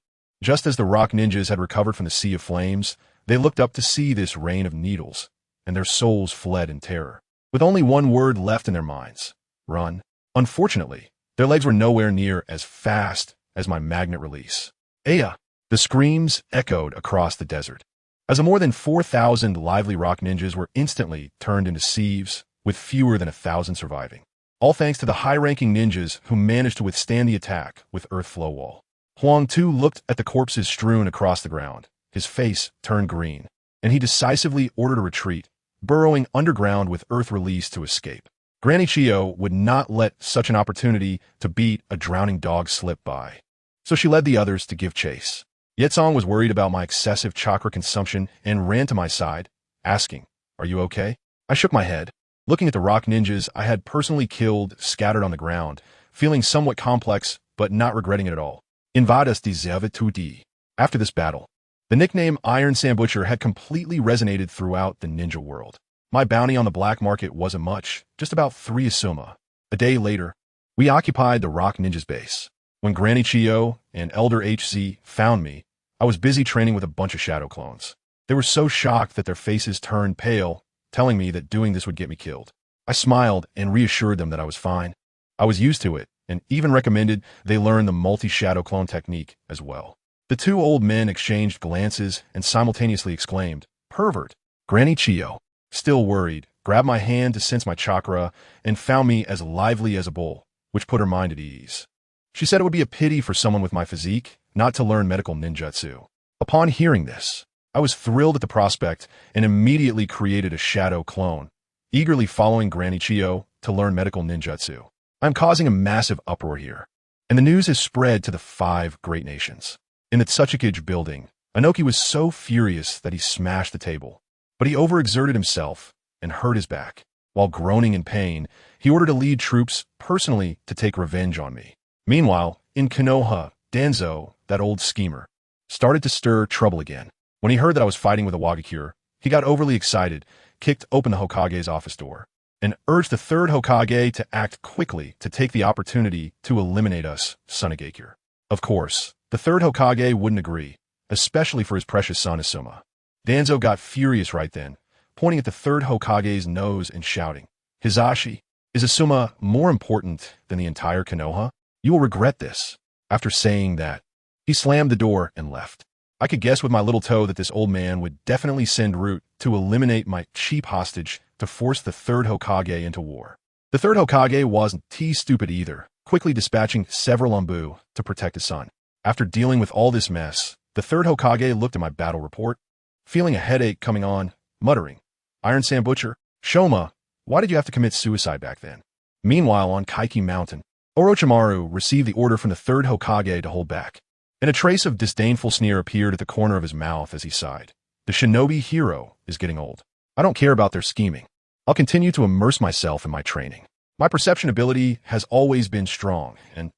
Just as the rock ninjas had recovered from the sea of flames, they looked up to see this rain of needles, and their souls fled in terror, with only one word left in their minds: run. Unfortunately, their legs were nowhere near as fast as my magnet release. Aya! The screams echoed across the desert, as more than 4,000 lively rock ninjas were instantly turned into sieves, with fewer than 1,000 surviving. All thanks to the high-ranking ninjas who managed to withstand the attack with Earth Flow Wall. Huangtu looked at the corpses strewn across the ground. His face turned green, and he decisively ordered a retreat, burrowing underground with Earth Release to escape. Granny Chio would not let such an opportunity to beat a drowning dog slip by, so she led the others to give chase. Yetsong was worried about my excessive chakra consumption and ran to my side, asking, Are you okay? I shook my head, looking at the rock ninjas I had personally killed scattered on the ground, feeling somewhat complex, but not regretting it at all. Invadas die Servitude. After this battle, the nickname Iron Sand Butcher had completely resonated throughout the ninja world. My bounty on the black market wasn't much, just about 3 Asuma. A day later, we occupied the Rock Ninjas base. When Granny Chio and Elder HZ found me, I was busy training with a bunch of shadow clones. They were so shocked that their faces turned pale, telling me that doing this would get me killed. I smiled and reassured them that I was fine. I was used to it, and even recommended they learn the multi-shadow clone technique as well. The 2 old men exchanged glances and simultaneously exclaimed, "Pervert!" Granny Chio, still worried, grabbed my hand to sense my chakra and found me as lively as a bull, which put her mind at ease. She said it would be a pity for someone with my physique not to learn medical ninjutsu. Upon hearing this, I was thrilled at the prospect and immediately created a shadow clone, eagerly following Granny Chio to learn medical ninjutsu. I'm causing a massive uproar here, and the news has spread to the 5 great nations. In the Tsuchikage building, Anoki was so furious that he smashed the table, but he overexerted himself and hurt his back. While groaning in pain, he ordered to lead troops personally to take revenge on me. Meanwhile, in Konoha, Danzo, that old schemer, started to stir trouble again. When he heard that I was fighting with a Wagakure, he got overly excited, kicked open the Hokage's office door, and urged the 3rd Hokage to act quickly to take the opportunity to eliminate us, Sunagakure. Of course, the 3rd Hokage wouldn't agree, especially for his precious son Asuma. Danzo got furious right then, pointing at the 3rd Hokage's nose and shouting, "Hizashi, is Asuma more important than the entire Konoha? You will regret this." After saying that, he slammed the door and left. I could guess with my little toe that this old man would definitely send Root to eliminate my cheap hostage to force the 3rd Hokage into war. The 3rd Hokage wasn't stupid either, quickly dispatching several Anbu to protect his son. After dealing with all this mess, the 3rd Hokage looked at my battle report, feeling a headache coming on, muttering, "Iron Sand Butcher, Shoma, why did you have to commit suicide back then?" Meanwhile, on Kaiki Mountain, Orochimaru received the order from the 3rd Hokage to hold back, and a trace of disdainful sneer appeared at the corner of his mouth as he sighed. The shinobi hero is getting old. I don't care about their scheming. I'll continue to immerse myself in my training. My perception ability has always been strong, and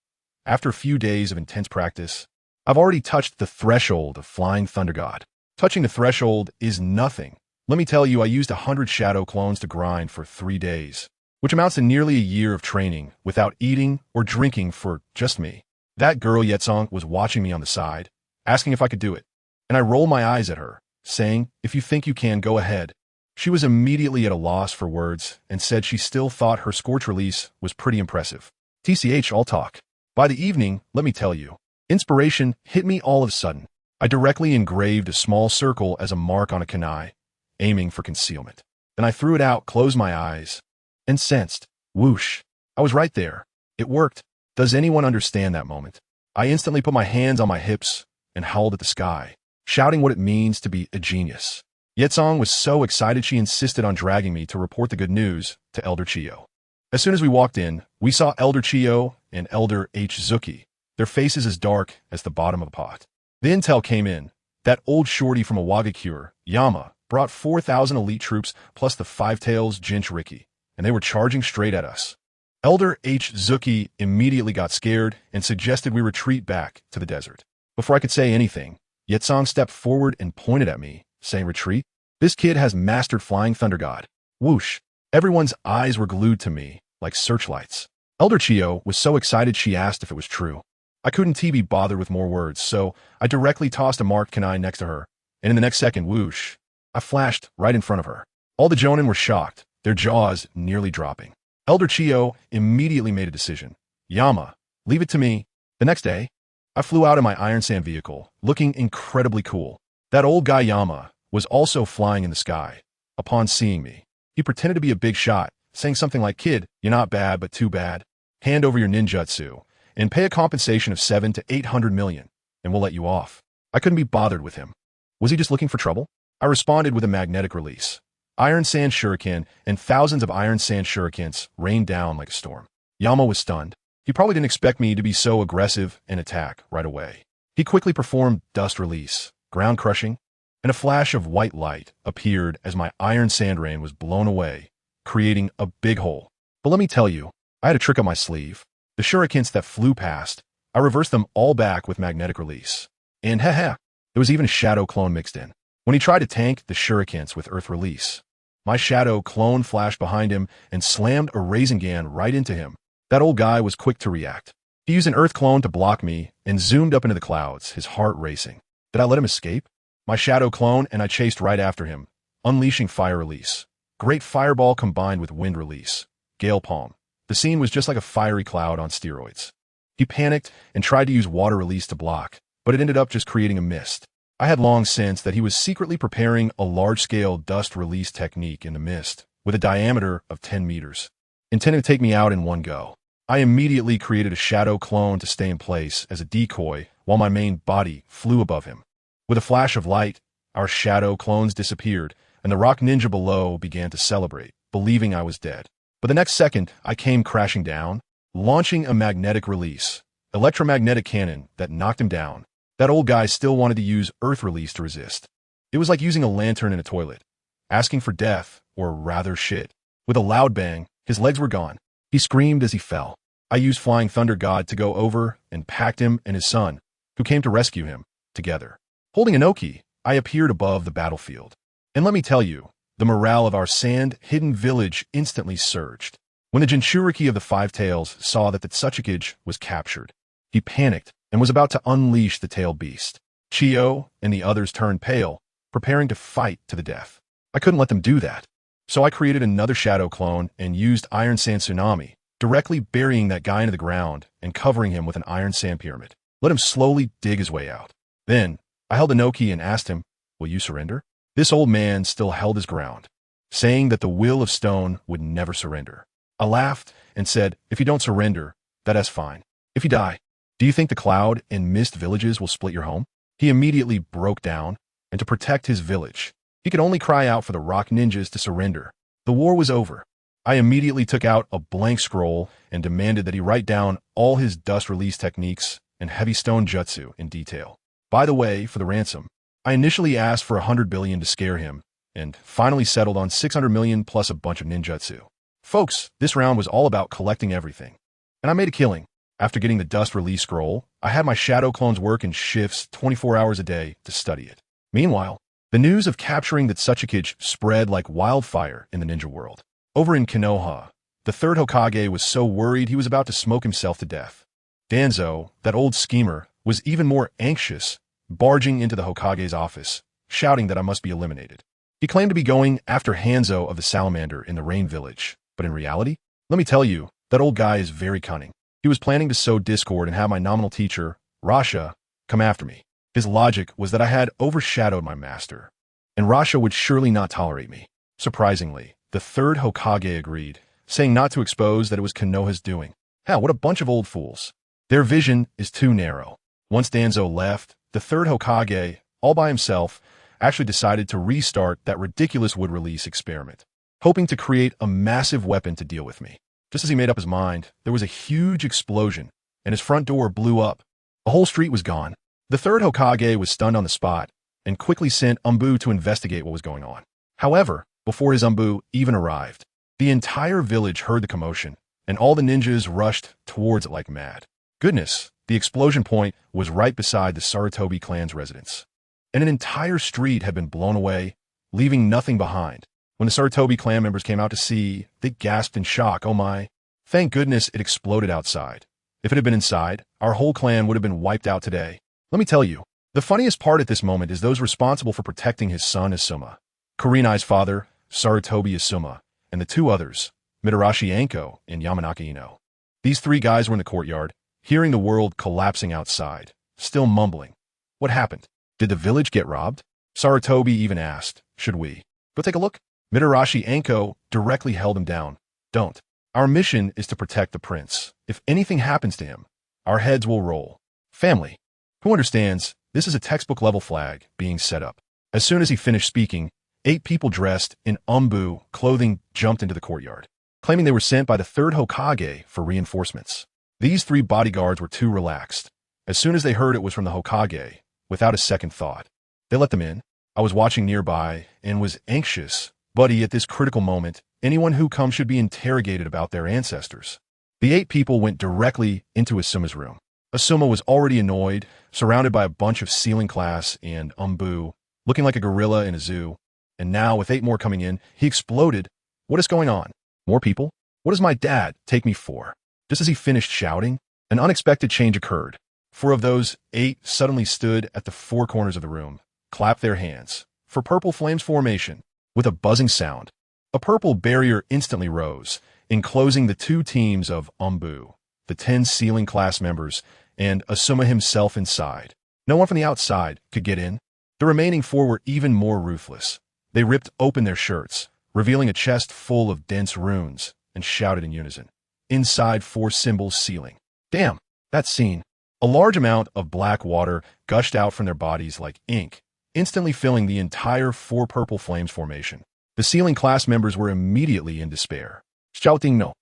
after a few days of intense practice, I've already touched the threshold of Flying Thunder God. Touching the threshold is nothing. Let me tell you, I used 100 shadow clones to grind for 3 days, which amounts to nearly a year of training without eating or drinking for just me. That girl Yetsong was watching me on the side, asking if I could do it, and I rolled my eyes at her, saying, "If you think you can, go ahead." She was immediately at a loss for words and said she still thought her scorch release was pretty impressive. TCH, I'll talk. By the evening, let me tell you, inspiration hit me all of a sudden. I directly engraved a small circle as a mark on a kunai, aiming for concealment. Then I threw it out, closed my eyes, and sensed, whoosh. I was right there. It worked. Does anyone understand that moment? I instantly put my hands on my hips and howled at the sky, shouting what it means to be a genius. Yetsong was so excited she insisted on dragging me to report the good news to Elder Chio. As soon as we walked in, we saw Elder Chio and Elder Zuki, their faces as dark as the bottom of a pot. The intel came in. That old shorty from a Wagakure, Yama, brought 4,000 elite troops plus the Five-Tails Jinchuriki, and they were charging straight at us. Elder Zuki immediately got scared and suggested we retreat back to the desert. Before I could say anything, Yetsong stepped forward and pointed at me, saying, "Retreat? This kid has mastered Flying Thunder God." Whoosh! Everyone's eyes were glued to me, like searchlights. Elder Chio was so excited she asked if it was true. I couldn't be bothered with more words, so I directly tossed a marked kunai next to her, and in the next second, whoosh, I flashed right in front of her. All the Jonin were shocked, their jaws nearly dropping. Elder Chio immediately made a decision. "Yama, leave it to me." The next day, I flew out in my Iron Sand vehicle, looking incredibly cool. That old guy Yama was also flying in the sky. Upon seeing me, he pretended to be a big shot, saying something like, "Kid, you're not bad, but too bad. Hand over your ninjutsu, and pay a compensation of 7 to 800 million, and we'll let you off." I couldn't be bothered with him. Was he just looking for trouble? I responded with a magnetic release. Iron Sand Shuriken and thousands of Iron Sand Shurikens rained down like a storm. Yama was stunned. He probably didn't expect me to be so aggressive and attack right away. He quickly performed Dust Release, Ground Crushing, and a flash of white light appeared as my iron sand rain was blown away, creating a big hole. But let me tell you, I had a trick up my sleeve. The shurikens that flew past, I reversed them all back with magnetic release. And there was even a shadow clone mixed in. When he tried to tank the shurikens with earth release, my shadow clone flashed behind him and slammed a Rasengan right into him. That old guy was quick to react. He used an earth clone to block me and zoomed up into the clouds, his heart racing. Did I let him escape? My shadow clone and I chased right after him, unleashing fire release. Great fireball combined with wind release. Gale palm. The scene was just like a fiery cloud on steroids. He panicked and tried to use water release to block, but it ended up just creating a mist. I had long sensed that he was secretly preparing a large-scale dust release technique in the mist, with a diameter of 10 meters, intended to take me out in one go. I immediately created a shadow clone to stay in place as a decoy while my main body flew above him. With a flash of light, our shadow clones disappeared, and the rock ninja below began to celebrate, believing I was dead. But the next second, I came crashing down, launching a magnetic release, electromagnetic cannon that knocked him down. That old guy still wanted to use earth release to resist. It was like using a lantern in a toilet, asking for death, or rather shit. With a loud bang, his legs were gone. He screamed as he fell. I used Flying Thunder God to go over and packed him and his son, who came to rescue him, together. Holding Inoki, I appeared above the battlefield. And let me tell you, the morale of our sand-hidden village instantly surged. When the Jinchuriki of the Five Tails saw that the Tsuchikage was captured, he panicked and was about to unleash the tailed beast. Chio and the others turned pale, preparing to fight to the death. I couldn't let them do that. So I created another shadow clone and used Iron Sand Tsunami, directly burying that guy into the ground and covering him with an iron sand pyramid. Let him slowly dig his way out. Then, I held Inoki and asked him, "Will you surrender?" This old man still held his ground, saying that the will of stone would never surrender. I laughed and said, "If you don't surrender, that's fine. If you die, do you think the cloud and mist villages will split your home?" He immediately broke down, and to protect his village, he could only cry out for the rock ninjas to surrender. The war was over. I immediately took out a blank scroll and demanded that he write down all his dust release techniques and heavy stone jutsu in detail. By the way, for the ransom, I initially asked for 100 billion to scare him, and finally settled on 600 million plus a bunch of ninjutsu. Folks, this round was all about collecting everything. And I made a killing. After getting the dust release scroll, I had my shadow clones work in shifts 24 hours a day to study it. Meanwhile, the news of capturing the Tsuchikage spread like wildfire in the ninja world. Over in Konoha, the third Hokage was so worried he was about to smoke himself to death. Danzo, that old schemer, was even more anxious, barging into the Hokage's office, shouting that I must be eliminated. He claimed to be going after Hanzo of the Salamander in the Rain Village, but in reality, let me tell you, that old guy is very cunning. He was planning to sow discord and have my nominal teacher, Rasha, come after me. His logic was that I had overshadowed my master, and Rasha would surely not tolerate me. Surprisingly, the third Hokage agreed, saying not to expose that it was Konoha's doing. Hell, what a bunch of old fools. Their vision is too narrow. Once Danzo left, the third Hokage, all by himself, actually decided to restart that ridiculous wood release experiment, hoping to create a massive weapon to deal with me. Just as he made up his mind, there was a huge explosion, and his front door blew up. The whole street was gone. The third Hokage was stunned on the spot, and quickly sent Umbu to investigate what was going on. However, before his Umbu even arrived, the entire village heard the commotion, and all the ninjas rushed towards it like mad. Goodness, the explosion point was right beside the Sarutobi clan's residence, and an entire street had been blown away, leaving nothing behind. When the Sarutobi clan members came out to see, they gasped in shock. Oh my. Thank goodness it exploded outside. If it had been inside, our whole clan would have been wiped out today. Let me tell you, the funniest part at this moment is those responsible for protecting his son Asuma, Kurenai's father, Sarutobi Asuma, and the two others, Mitarashi Anko and Yamanaka Ino. These three guys were in the courtyard, hearing the world collapsing outside, still mumbling. What happened? Did the village get robbed? Sarutobi even asked, should we go take a look? Mitarashi Anko directly held him down. Don't. Our mission is to protect the prince. If anything happens to him, our heads will roll. Family. Who understands, this is a textbook level flag being set up. As soon as he finished speaking, 8 people dressed in Umbu clothing jumped into the courtyard, claiming they were sent by the third Hokage for reinforcements. These 3 bodyguards were too relaxed. As soon as they heard it was from the Hokage, without a second thought, they let them in. I was watching nearby and was anxious. Buddy, at this critical moment, anyone who comes should be interrogated about their ancestors. The 8 people went directly into Asuma's room. Asuma was already annoyed, surrounded by a bunch of ceiling class and looking like a gorilla in a zoo. And now, with 8 more coming in, he exploded. What is going on? More people? What does my dad take me for? Just as he finished shouting, an unexpected change occurred. 4 of those 8 suddenly stood at the 4 corners of the room, clapped their hands for purple flames formation. With a buzzing sound, a purple barrier instantly rose, enclosing the 2 teams of the 10 ceiling class members, and Asuma himself inside. No one from the outside could get in. The remaining 4 were even more ruthless. They ripped open their shirts, revealing a chest full of dense runes, and shouted in unison. Inside 4 symbols ceiling. Damn, that scene. A large amount of black water gushed out from their bodies like ink, instantly filling the entire 4 purple flames formation. The ceiling class members were immediately in despair. Shouting no.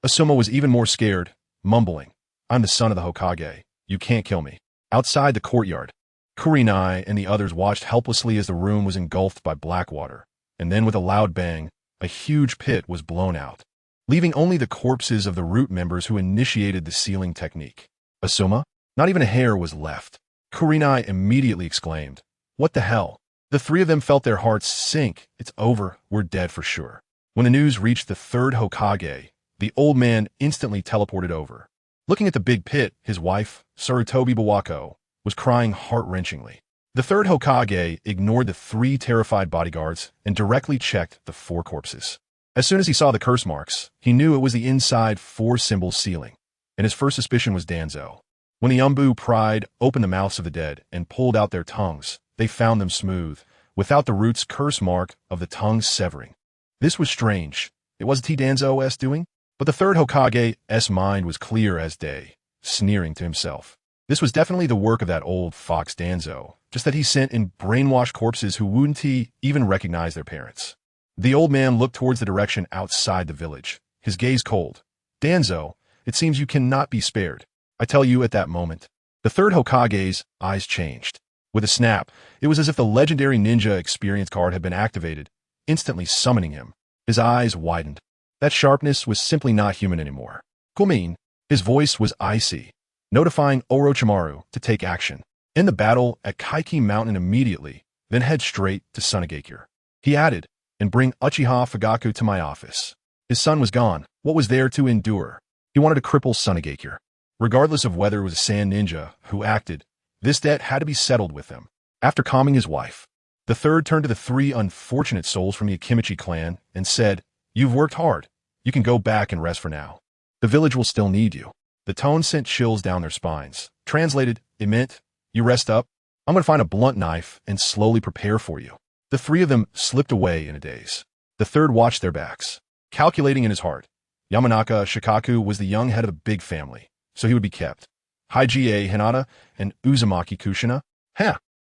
Asuma was even more scared, mumbling, I'm the son of the Hokage. You can't kill me. Outside the courtyard, Kurenai and the others watched helplessly as the room was engulfed by black water, and then with a loud bang, a huge pit was blown out, leaving only the corpses of the root members who initiated the sealing technique. Asuma? Not even a hair was left. Kurenai immediately exclaimed, What the hell? The 3 of them felt their hearts sink. It's over. We're dead for sure. When the news reached the 3rd Hokage, the old man instantly teleported over. Looking at the big pit, his wife, Sarutobi Bawako, was crying heart-wrenchingly. The 3rd Hokage ignored the 3 terrified bodyguards and directly checked the 4 corpses. As soon as he saw the curse marks, he knew it was the inside 4 symbol ceiling, and his first suspicion was Danzo. When the pried open the mouths of the dead and pulled out their tongues, they found them smooth, without the root's curse mark of the tongues severing. This was strange. It wasn't Danzo's doing? But the 3rd Hokage's mind was clear as day, sneering to himself. This was definitely the work of that old fox Danzo, just that he sent in brainwashed corpses who wouldn't even recognize their parents. The old man looked towards the direction outside the village, his gaze cold. Danzo, it seems you cannot be spared. I tell you at that moment. The 3rd Hokage's eyes changed. With a snap, it was as if the legendary ninja experience card had been activated, instantly summoning him. His eyes widened. That sharpness was simply not human anymore. Kumin, his voice was icy, notifying Orochimaru to take action. End the battle at Kaiki Mountain immediately, then head straight to Sunagakure. He added, and bring Uchiha Fugaku to my office. His son was gone. What was there to endure? He wanted to cripple Sunagakure. Regardless of whether it was a sand ninja who acted, this debt had to be settled with him. After calming his wife, the 3rd turned to the 3 unfortunate souls from the Akimichi clan and said, You've worked hard. You can go back and rest for now. The village will still need you. The tone sent chills down their spines. Translated, it meant, you rest up. I'm going to find a blunt knife and slowly prepare for you. The 3 of them slipped away in a daze. The 3rd watched their backs, calculating in his heart. Yamanaka Shikaku was the young head of a big family, so he would be kept. Hige Hinata and Uzumaki Kushina?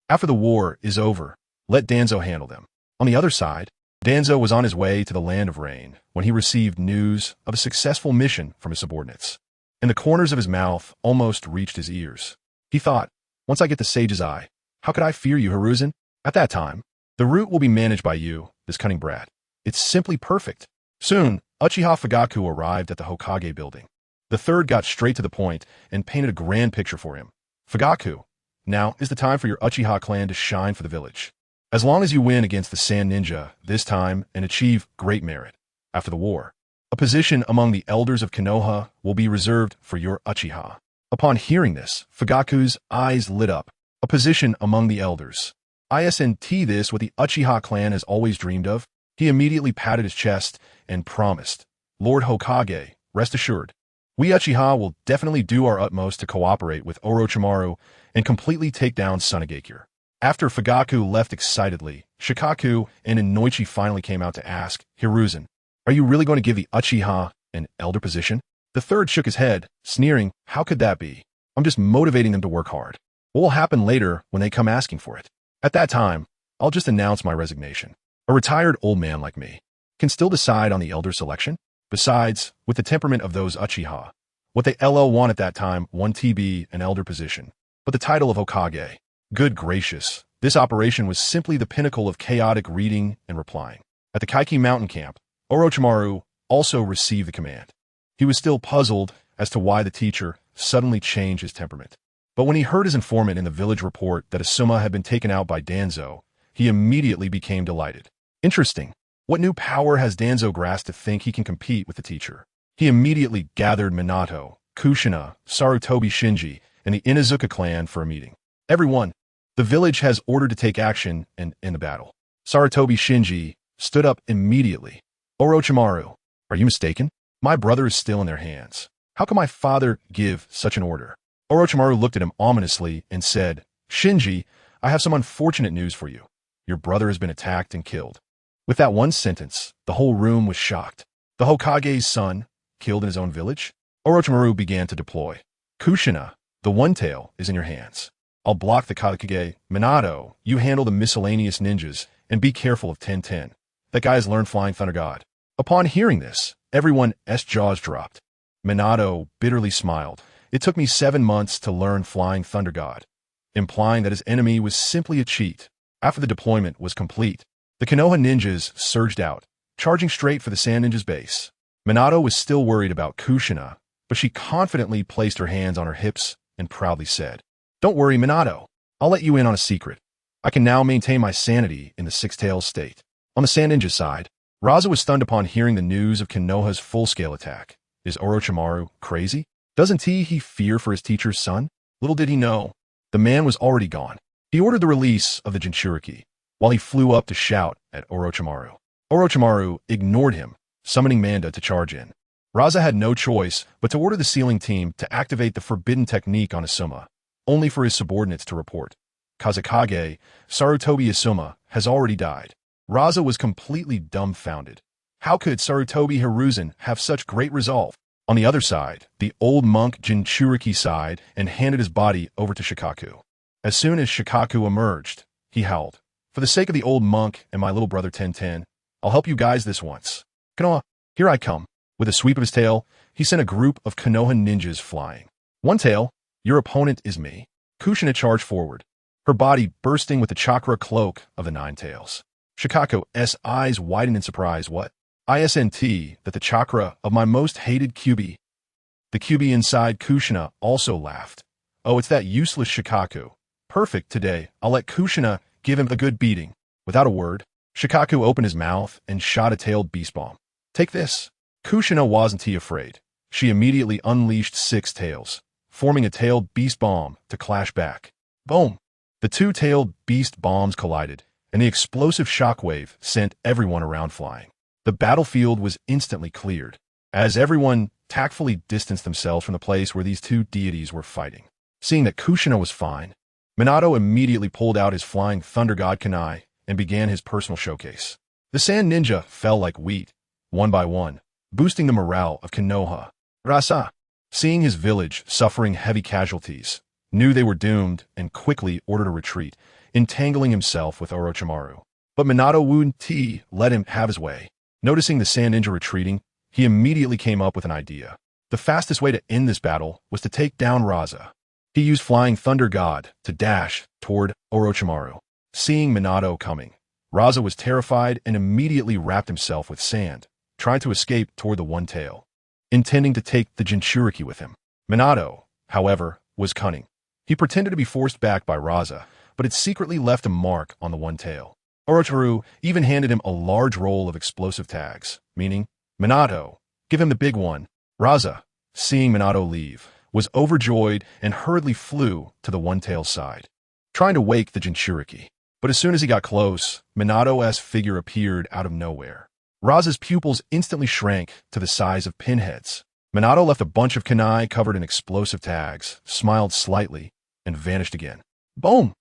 After the war is over, let Danzo handle them. On the other side, Danzo was on his way to the Land of Rain when he received news of a successful mission from his subordinates, and the corners of his mouth almost reached his ears. He thought, once I get the Sage's Eye, how could I fear you, Hiruzen? At that time, the route will be managed by you, this cunning brat. It's simply perfect. Soon, Uchiha Fugaku arrived at the Hokage building. The 3rd got straight to the point and painted a grand picture for him. Fugaku, now is the time for your Uchiha clan to shine for the village. As long as you win against the Sand Ninja this time and achieve great merit. After the war, a position among the elders of Konoha will be reserved for your Uchiha. Upon hearing this, Fugaku's eyes lit up. A position among the elders. Isn't this what the Uchiha clan has always dreamed of? He immediately patted his chest and promised, Lord Hokage, rest assured, we Uchiha will definitely do our utmost to cooperate with Orochimaru and completely take down Sunagakure. After Fugaku left excitedly, Shikaku and Inoichi finally came out to ask, Hiruzen, are you really going to give the Uchiha an elder position? The 3rd shook his head, sneering, how could that be? I'm just motivating them to work hard. What will happen later when they come asking for it? At that time, I'll just announce my resignation. A retired old man like me can still decide on the elder selection. Besides, with the temperament of those Uchiha, what they LL want at that time, one TB, an elder position, but the title of Hokage. Good gracious, This operation was simply the pinnacle of chaotic reading and replying. At the Kaiki mountain camp, Orochimaru also received the command. He was still puzzled as to why the teacher suddenly changed his temperament. But when he heard his informant in the village report that Asuma had been taken out by Danzo, he immediately became delighted. Interesting. What new power has Danzo grasped to think he can compete with the teacher? He immediately gathered Minato, Kushina, Sarutobi Shinji, and the Inuzuka clan for a meeting. Everyone, the village has ordered to take action and end the battle. Sarutobi Shinji stood up immediately. Orochimaru, are you mistaken? My brother is still in their hands. How can my father give such an order? Orochimaru looked at him ominously and said, Shinji, I have some unfortunate news for you. Your brother has been attacked and killed. With that one sentence, the whole room was shocked. The Hokage's son, killed in his own village? Orochimaru began to deploy. Kushina, the one-tail is in your hands. I'll block the Kagekage. Minato, you handle the miscellaneous ninjas, and be careful of 10-10. That guy has learned Flying Thunder God. Upon hearing this, everyone's jaws dropped. Minato bitterly smiled. It took me 7 months to learn Flying Thunder God, implying that his enemy was simply a cheat. After the deployment was complete, the Konoha ninjas surged out, charging straight for the Sand Ninjas base. Minato was still worried about Kushina, but she confidently placed her hands on her hips and proudly said, Don't worry, Minato. I'll let you in on a secret. I can now maintain my sanity in the six-tails state. On the Sand Ninja side, Raza was stunned upon hearing the news of Konoha's full-scale attack. Is Orochimaru crazy? Doesn't he fear for his teacher's son? Little did he know, the man was already gone. He ordered the release of the Jinchuriki, while he flew up to shout at Orochimaru. Orochimaru ignored him, summoning Manda to charge in. Raza had no choice but to order the sealing team to activate the forbidden technique on Asuma, only for his subordinates to report. Kazekage, Sarutobi Asuma, has already died. Raza was completely dumbfounded. How could Sarutobi Hiruzen have such great resolve? On the other side, the old monk Jinchuriki sighed and handed his body over to Shikaku. As soon as Shikaku emerged, he howled, For the sake of the old monk and my little brother 10-10, I'll help you guys this once. Konoha, here I come. With a sweep of his tail, he sent a group of Konoha ninjas flying. One tail, your opponent is me. Kushina charged forward, her body bursting with the chakra cloak of the nine tails. Shikaku's eyes widened in surprise. What? ISNT that the chakra of my most hated Kyuubi. The Kyuubi inside Kushina also laughed. Oh, it's that useless Shikaku. Perfect today. I'll let Kushina give him a good beating. Without a word, Shikaku opened his mouth and shot a tailed beast bomb. Take this. Kushina wasn't afraid. She immediately unleashed 6 tails, forming a tailed beast bomb to clash back. Boom! The 2 tailed beast bombs collided, and the explosive shockwave sent everyone around flying. The battlefield was instantly cleared, as everyone tactfully distanced themselves from the place where these 2 deities were fighting. Seeing that Kushina was fine, Minato immediately pulled out his Flying Thunder God kunai and began his personal showcase. The Sand Ninja fell like wheat, one by one, boosting the morale of Konoha. Rasa, seeing his village suffering heavy casualties, knew they were doomed and quickly ordered a retreat, entangling himself with Orochimaru. But Minato wouldn't let him have his way. Noticing the Sand Ninja retreating, he immediately came up with an idea. The fastest way to end this battle was to take down Raza. He used Flying Thunder God to dash toward Orochimaru. Seeing Minato coming, Raza was terrified and immediately wrapped himself with sand, trying to escape toward the one tail, intending to take the Jinchuriki with him. Minato, however, was cunning. He pretended to be forced back by Raza, but it secretly left a mark on the one tail. Orochimaru even handed him a large roll of explosive tags, meaning, Minato, give him the big one. Raza, seeing Minato leave, was overjoyed and hurriedly flew to the one-tail's side, trying to wake the Jinchuriki. But as soon as he got close, Minato's figure appeared out of nowhere. Raza's pupils instantly shrank to the size of pinheads. Minato left a bunch of kunai covered in explosive tags, smiled slightly, and vanished again. Boom!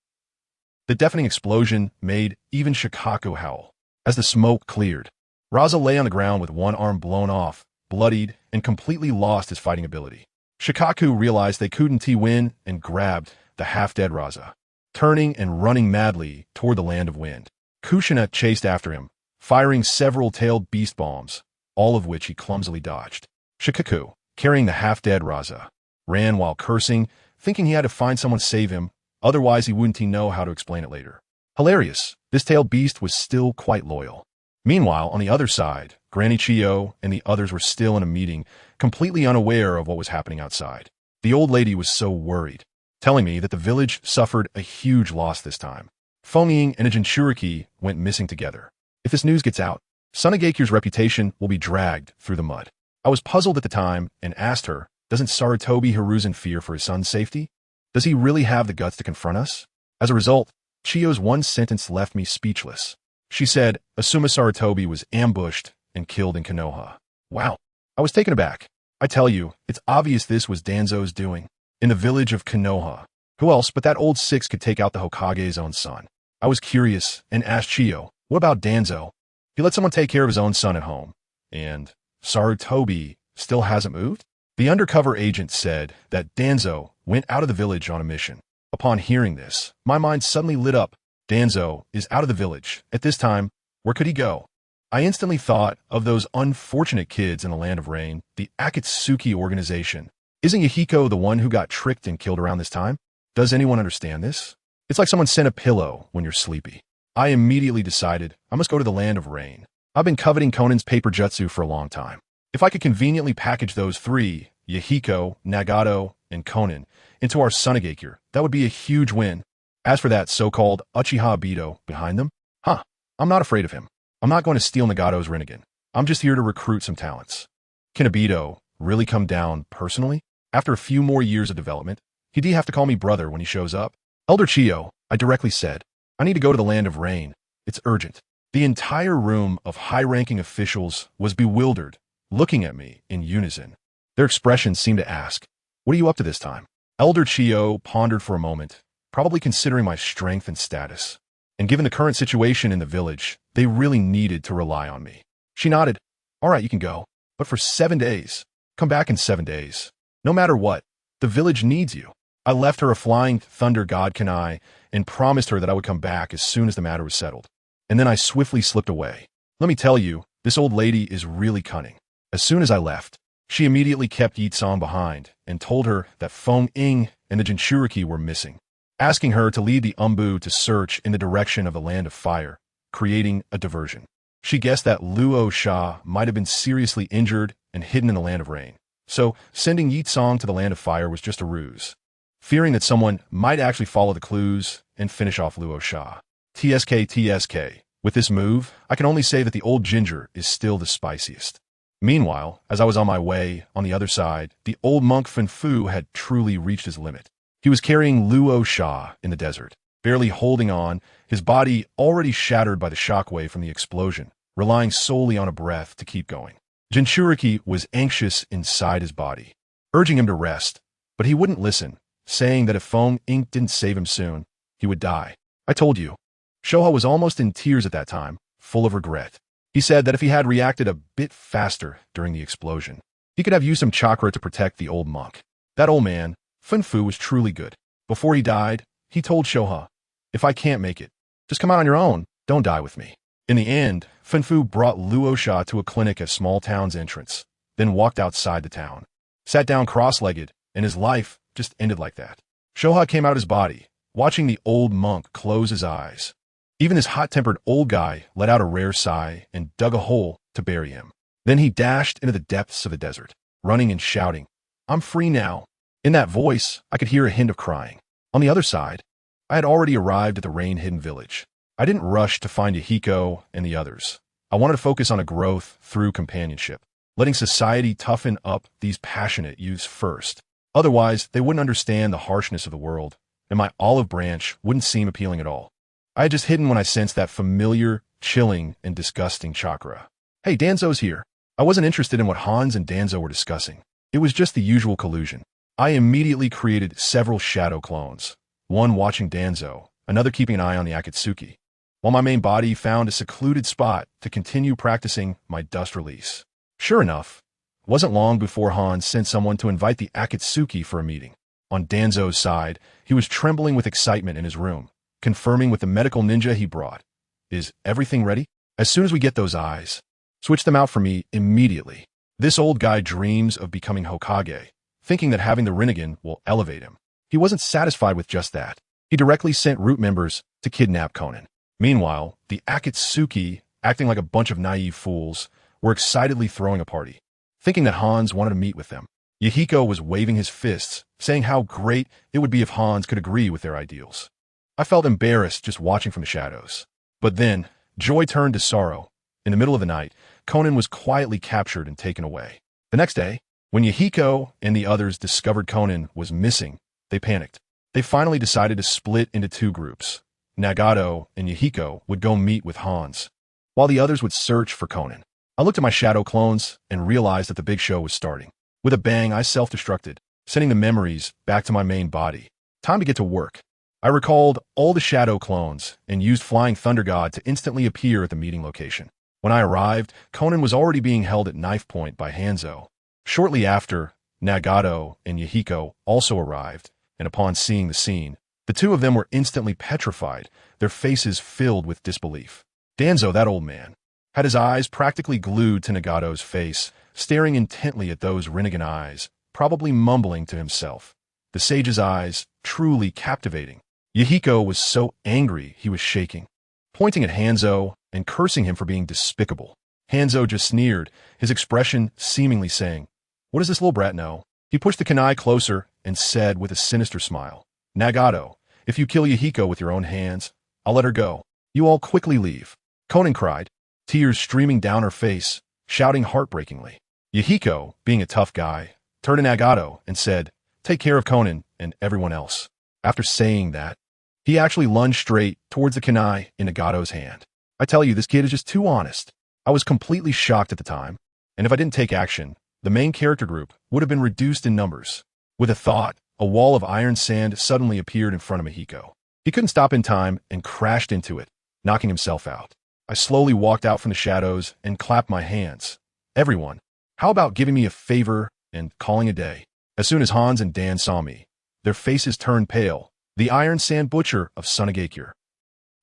The deafening explosion made even Shikaku howl. As the smoke cleared, Raza lay on the ground with one arm blown off, bloodied, and completely lost his fighting ability. Shikaku realized they couldn't win and grabbed the half-dead Raza, turning and running madly toward the land of wind. Kushina chased after him, firing several tailed beast bombs, all of which he clumsily dodged. Shikaku, carrying the half-dead Raza, ran while cursing, thinking he had to find someone to save him, otherwise he wouldn't know how to explain it later. Hilarious. This tailed beast was still quite loyal. Meanwhile, on the other side, Granny Chio and the others were still in a meeting, completely unaware of what was happening outside. The old lady was so worried, telling me that the village suffered a huge loss this time. Feng Ying and a Jinchuriki went missing together. If this news gets out, Sunagakure's reputation will be dragged through the mud. I was puzzled at the time and asked her, doesn't Sarutobi Hiruzen fear for his son's safety? Does he really have the guts to confront us? As a result, Chio's one sentence left me speechless. She said, Asuma Sarutobi was ambushed and killed in Konoha. Wow. I was taken aback. I tell you, it's obvious this was Danzo's doing. In the village of Konoha. Who else but that old six could take out the Hokage's own son? I was curious and asked Chio, what about Danzo? He let someone take care of his own son at home. And Sarutobi still hasn't moved? The undercover agent said that Danzo went out of the village on a mission. Upon hearing this, my mind suddenly lit up. Danzo is out of the village. At this time, where could he go? I instantly thought of those unfortunate kids in the Land of Rain, the Akatsuki organization. Isn't Yahiko the one who got tricked and killed around this time? Does anyone understand this? It's like someone sent a pillow when you're sleepy. I immediately decided I must go to the Land of Rain. I've been coveting Konan's paper jutsu for a long time. If I could conveniently package those three, Yahiko, Nagato, and Konan, into our Sunagakure, that would be a huge win. As for that so-called Uchiha Obito behind them, I'm not afraid of him. I'm not going to steal Nagato's Rinnegan. I'm just here to recruit some talents. Can Obito really come down personally? After a few more years of development, he'd have to call me brother when he shows up. Elder Chio, I directly said, I need to go to the Land of Rain. It's urgent. The entire room of high-ranking officials was bewildered, looking at me in unison. Their expressions seemed to ask, what are you up to this time? Elder Chio pondered for a moment, probably considering my strength and status. And given the current situation in the village, they really needed to rely on me. She nodded, all right, you can go, but for 7 days. Come back in 7 days. No matter what, the village needs you. I left her a flying thunder god Kanai and promised her that I would come back as soon as the matter was settled. And then I swiftly slipped away. Let me tell you, this old lady is really cunning. As soon as I left, she immediately kept Yi-san behind and told her that Feng Ying and the Jinchuriki were missing, asking her to lead the Umbu to search in the direction of the Land of Fire, creating a diversion. She guessed that Luo Sha might have been seriously injured and hidden in the Land of Rain, so sending Yi-san to the Land of Fire was just a ruse, fearing that someone might actually follow the clues and finish off Luo Sha. TSK. With this move, I can only say that the old ginger is still the spiciest. Meanwhile, as I was on my way, on the other side, the old monk Fen Fu had truly reached his limit. He was carrying Luo Sha in the desert, barely holding on, his body already shattered by the shockwave from the explosion, relying solely on a breath to keep going. Jinchuriki was anxious inside his body, urging him to rest, but he wouldn't listen, saying that if Feng Ying didn't save him soon, he would die. I told you. Shoha was almost in tears at that time, full of regret. He said that if he had reacted a bit faster during the explosion, he could have used some chakra to protect the old monk. That old man, Fen Fu, was truly good. Before he died, he told Shoha, if I can't make it, just come out on your own, don't die with me. In the end, Fen Fu brought Luo Sha to a clinic at small town's entrance, then walked outside the town, sat down cross-legged, and his life just ended like that. Shoha came out his body, watching the old monk close his eyes. Even this hot-tempered old guy let out a rare sigh and dug a hole to bury him. Then he dashed into the depths of the desert, running and shouting, I'm free now. In that voice, I could hear a hint of crying. On the other side, I had already arrived at the rain-hidden village. I didn't rush to find Yahiko and the others. I wanted to focus on a growth through companionship, letting society toughen up these passionate youths first. Otherwise, they wouldn't understand the harshness of the world, and my olive branch wouldn't seem appealing at all. I had just hidden when I sensed that familiar, chilling, and disgusting chakra. Hey, Danzo's here. I wasn't interested in what Hans and Danzo were discussing. It was just the usual collusion. I immediately created several shadow clones, one watching Danzo, another keeping an eye on the Akatsuki, while my main body found a secluded spot to continue practicing my dust release. Sure enough, it wasn't long before Hans sent someone to invite the Akatsuki for a meeting. On Danzo's side, he was trembling with excitement in his room, confirming with the medical ninja he brought. Is everything ready? As soon as we get those eyes, switch them out for me immediately. This old guy dreams of becoming Hokage, thinking that having the Rinnegan will elevate him. He wasn't satisfied with just that. He directly sent root members to kidnap Conan. Meanwhile, the Akatsuki, acting like a bunch of naive fools, were excitedly throwing a party, thinking that Hans wanted to meet with them. Yahiko was waving his fists, saying how great it would be if Hans could agree with their ideals. I felt embarrassed just watching from the shadows. But then, joy turned to sorrow. In the middle of the night, Conan was quietly captured and taken away. The next day, when Yahiko and the others discovered Conan was missing, they panicked. They finally decided to split into two groups. Nagato and Yahiko would go meet with Hans, while the others would search for Conan. I looked at my shadow clones and realized that the big show was starting. With a bang, I self-destructed, sending the memories back to my main body. Time to get to work. I recalled all the shadow clones and used Flying Thunder God to instantly appear at the meeting location. When I arrived, Conan was already being held at knife point by Hanzo. Shortly after, Nagato and Yahiko also arrived, and upon seeing the scene, the two of them were instantly petrified, their faces filled with disbelief. Danzo, that old man, had his eyes practically glued to Nagato's face, staring intently at those Rinnegan eyes, probably mumbling to himself. The sage's eyes, truly captivating. Yahiko was so angry he was shaking, pointing at Hanzo and cursing him for being despicable. Hanzo just sneered, his expression seemingly saying, "What does this little brat know?" He pushed the kunai closer and said with a sinister smile, "Nagato, if you kill Yahiko with your own hands, I'll let her go. You all quickly leave." Conan cried, tears streaming down her face, shouting heartbreakingly. Yahiko, being a tough guy, turned to Nagato and said, "Take care of Conan and everyone else." After saying that, he actually lunged straight towards the kunai in Nagato's hand. I tell you, this kid is just too honest. I was completely shocked at the time, and if I didn't take action, the main character group would have been reduced in numbers. With a thought, a wall of iron sand suddenly appeared in front of Mahiko. He couldn't stop in time and crashed into it, knocking himself out. I slowly walked out from the shadows and clapped my hands. "Everyone, how about giving me a favor and calling a day?" As soon as Hans and Dan saw me, their faces turned pale. The Iron Sand Butcher of Sunagakure.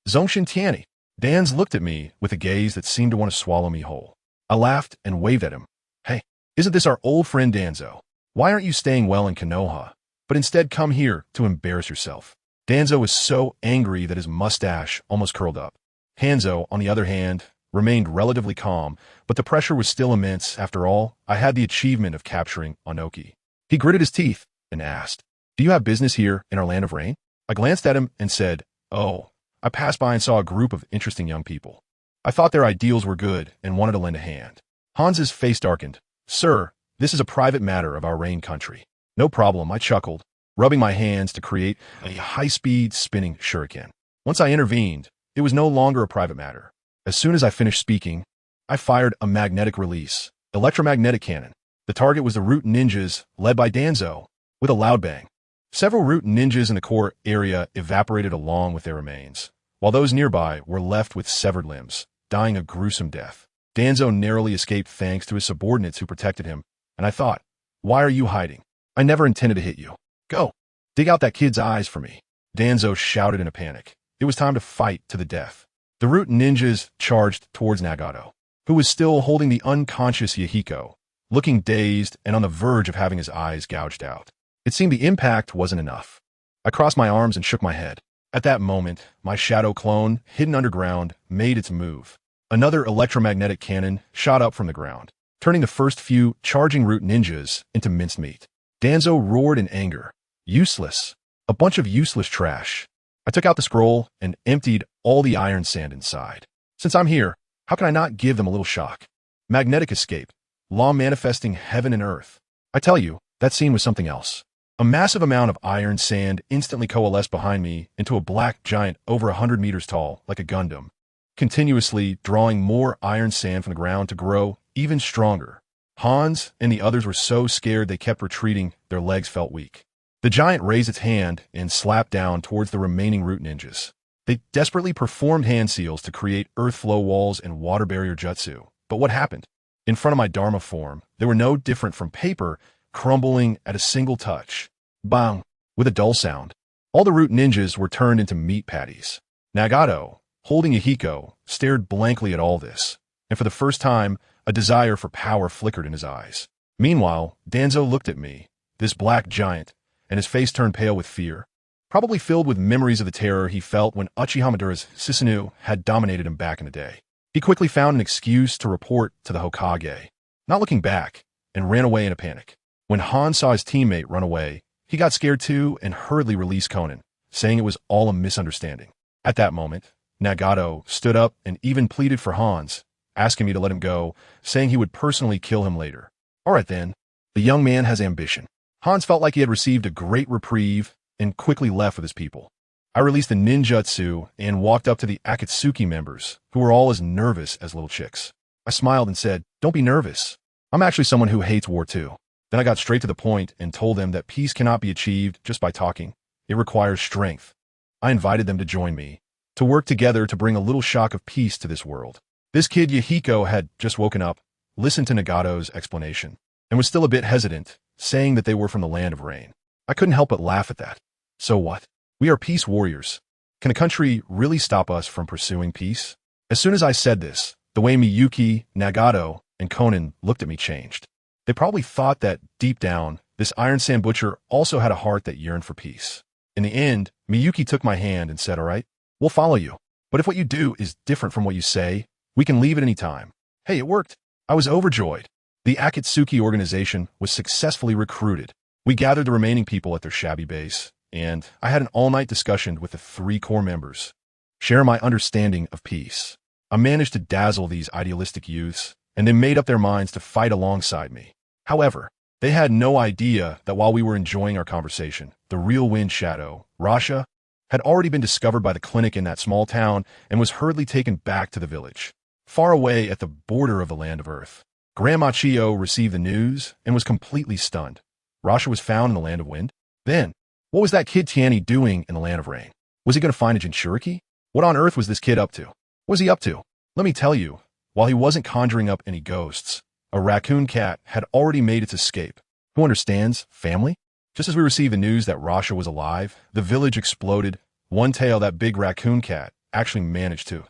Zongshen Tianyi. Dan's looked at me with a gaze that seemed to want to swallow me whole. I laughed and waved at him. "Hey, isn't this our old friend Danzo? Why aren't you staying well in Konoha, but instead come here to embarrass yourself?" Danzo was so angry that his mustache almost curled up. Hanzo, on the other hand, remained relatively calm, but the pressure was still immense. After all, I had the achievement of capturing Onoki. He gritted his teeth and asked, "Do you have business here in our land of rain?" I glanced at him and said, "Oh, I passed by and saw a group of interesting young people. I thought their ideals were good and wanted to lend a hand." Hans's face darkened. "Sir, this is a private matter of our rain country." "No problem," I chuckled, rubbing my hands to create a high-speed spinning shuriken. Once I intervened, it was no longer a private matter. As soon as I finished speaking, I fired a magnetic release, electromagnetic cannon. The target was the Root Ninjas, led by Danzo, with a loud bang. Several Root Ninjas in the core area evaporated along with their remains, while those nearby were left with severed limbs, dying a gruesome death. Danzo narrowly escaped thanks to his subordinates who protected him, and I thought, "Why are you hiding? I never intended to hit you. Go, dig out that kid's eyes for me." Danzo shouted in a panic. It was time to fight to the death. The Root Ninjas charged towards Nagato, who was still holding the unconscious Yahiko, looking dazed and on the verge of having his eyes gouged out. It seemed the impact wasn't enough. I crossed my arms and shook my head. At that moment, my shadow clone, hidden underground, made its move. Another electromagnetic cannon shot up from the ground, turning the first few charging Root Ninjas into mincemeat. Danzo roared in anger. "Useless. A bunch of useless trash." I took out the scroll and emptied all the iron sand inside. Since I'm here, how can I not give them a little shock? Magnetic escape. Law manifesting heaven and earth. I tell you, that scene was something else. A massive amount of iron sand instantly coalesced behind me into a black giant over 100 meters tall, like a Gundam, continuously drawing more iron sand from the ground to grow even stronger. Hans and the others were so scared they kept retreating, their legs felt weak. The giant raised its hand and slapped down towards the remaining Root Ninjas. They desperately performed hand seals to create earth flow walls and water barrier jutsu. But what happened? In front of my Dharma form, they were no different from paper, crumbling at a single touch. Bang! With a dull sound. All the Root Ninjas were turned into meat patties. Nagato, holding Yahiko, stared blankly at all this, and for the first time, a desire for power flickered in his eyes. Meanwhile, Danzo looked at me, this black giant, and his face turned pale with fear. probably filled with memories of the terror he felt when Uchiha Madara's Susanoo had dominated him back in the day. He quickly found an excuse to report to the Hokage, not looking back, and ran away in a panic. When Han saw his teammate run away, he got scared too and hurriedly released Konin, saying it was all a misunderstanding. At that moment, Nagato stood up and even pleaded for Hans, asking me to let him go, saying he would personally kill him later. All right then, the young man has ambition. Hans felt like he had received a great reprieve and quickly left with his people. I released the ninjutsu and walked up to the Akatsuki members, who were all as nervous as little chicks. I smiled and said, "Don't be nervous. I'm actually someone who hates war too." Then I got straight to the point and told them that peace cannot be achieved just by talking. It requires strength. I invited them to join me, to work together to bring a little shock of peace to this world. This kid Yahiko had just woken up, listened to Nagato's explanation, and was still a bit hesitant, saying that they were from the land of rain. I couldn't help but laugh at that. So what? We are peace warriors. Can a country really stop us from pursuing peace? As soon as I said this, the way Miyuki, Nagato, and Konin looked at me changed. They probably thought that, deep down, this Iron Sand Butcher also had a heart that yearned for peace. In the end, Miyuki took my hand and said, "All right, we'll follow you. But if what you do is different from what you say, we can leave at any time." Hey, it worked. I was overjoyed. The Akatsuki organization was successfully recruited. We gathered the remaining people at their shabby base, and I had an all-night discussion with the 3 core members, sharing my understanding of peace. I managed to dazzle these idealistic youths, and they made up their minds to fight alongside me. However, they had no idea that while we were enjoying our conversation, the real wind shadow, Rasha, had already been discovered by the clinic in that small town and was hurriedly taken back to the village, far away at the border of the land of Earth. Grandma Chio received the news and was completely stunned. Rasha was found in the land of wind? Then, what was that kid Tianyi doing in the land of rain? Was he going to find a Jinchuriki? What on earth was this kid up to? What was he up to? Let me tell you, while he wasn't conjuring up any ghosts, a raccoon cat had already made its escape. Who understands? Family? Just as we received the news that Rasha was alive, the village exploded. One tail, that big raccoon cat, actually managed to,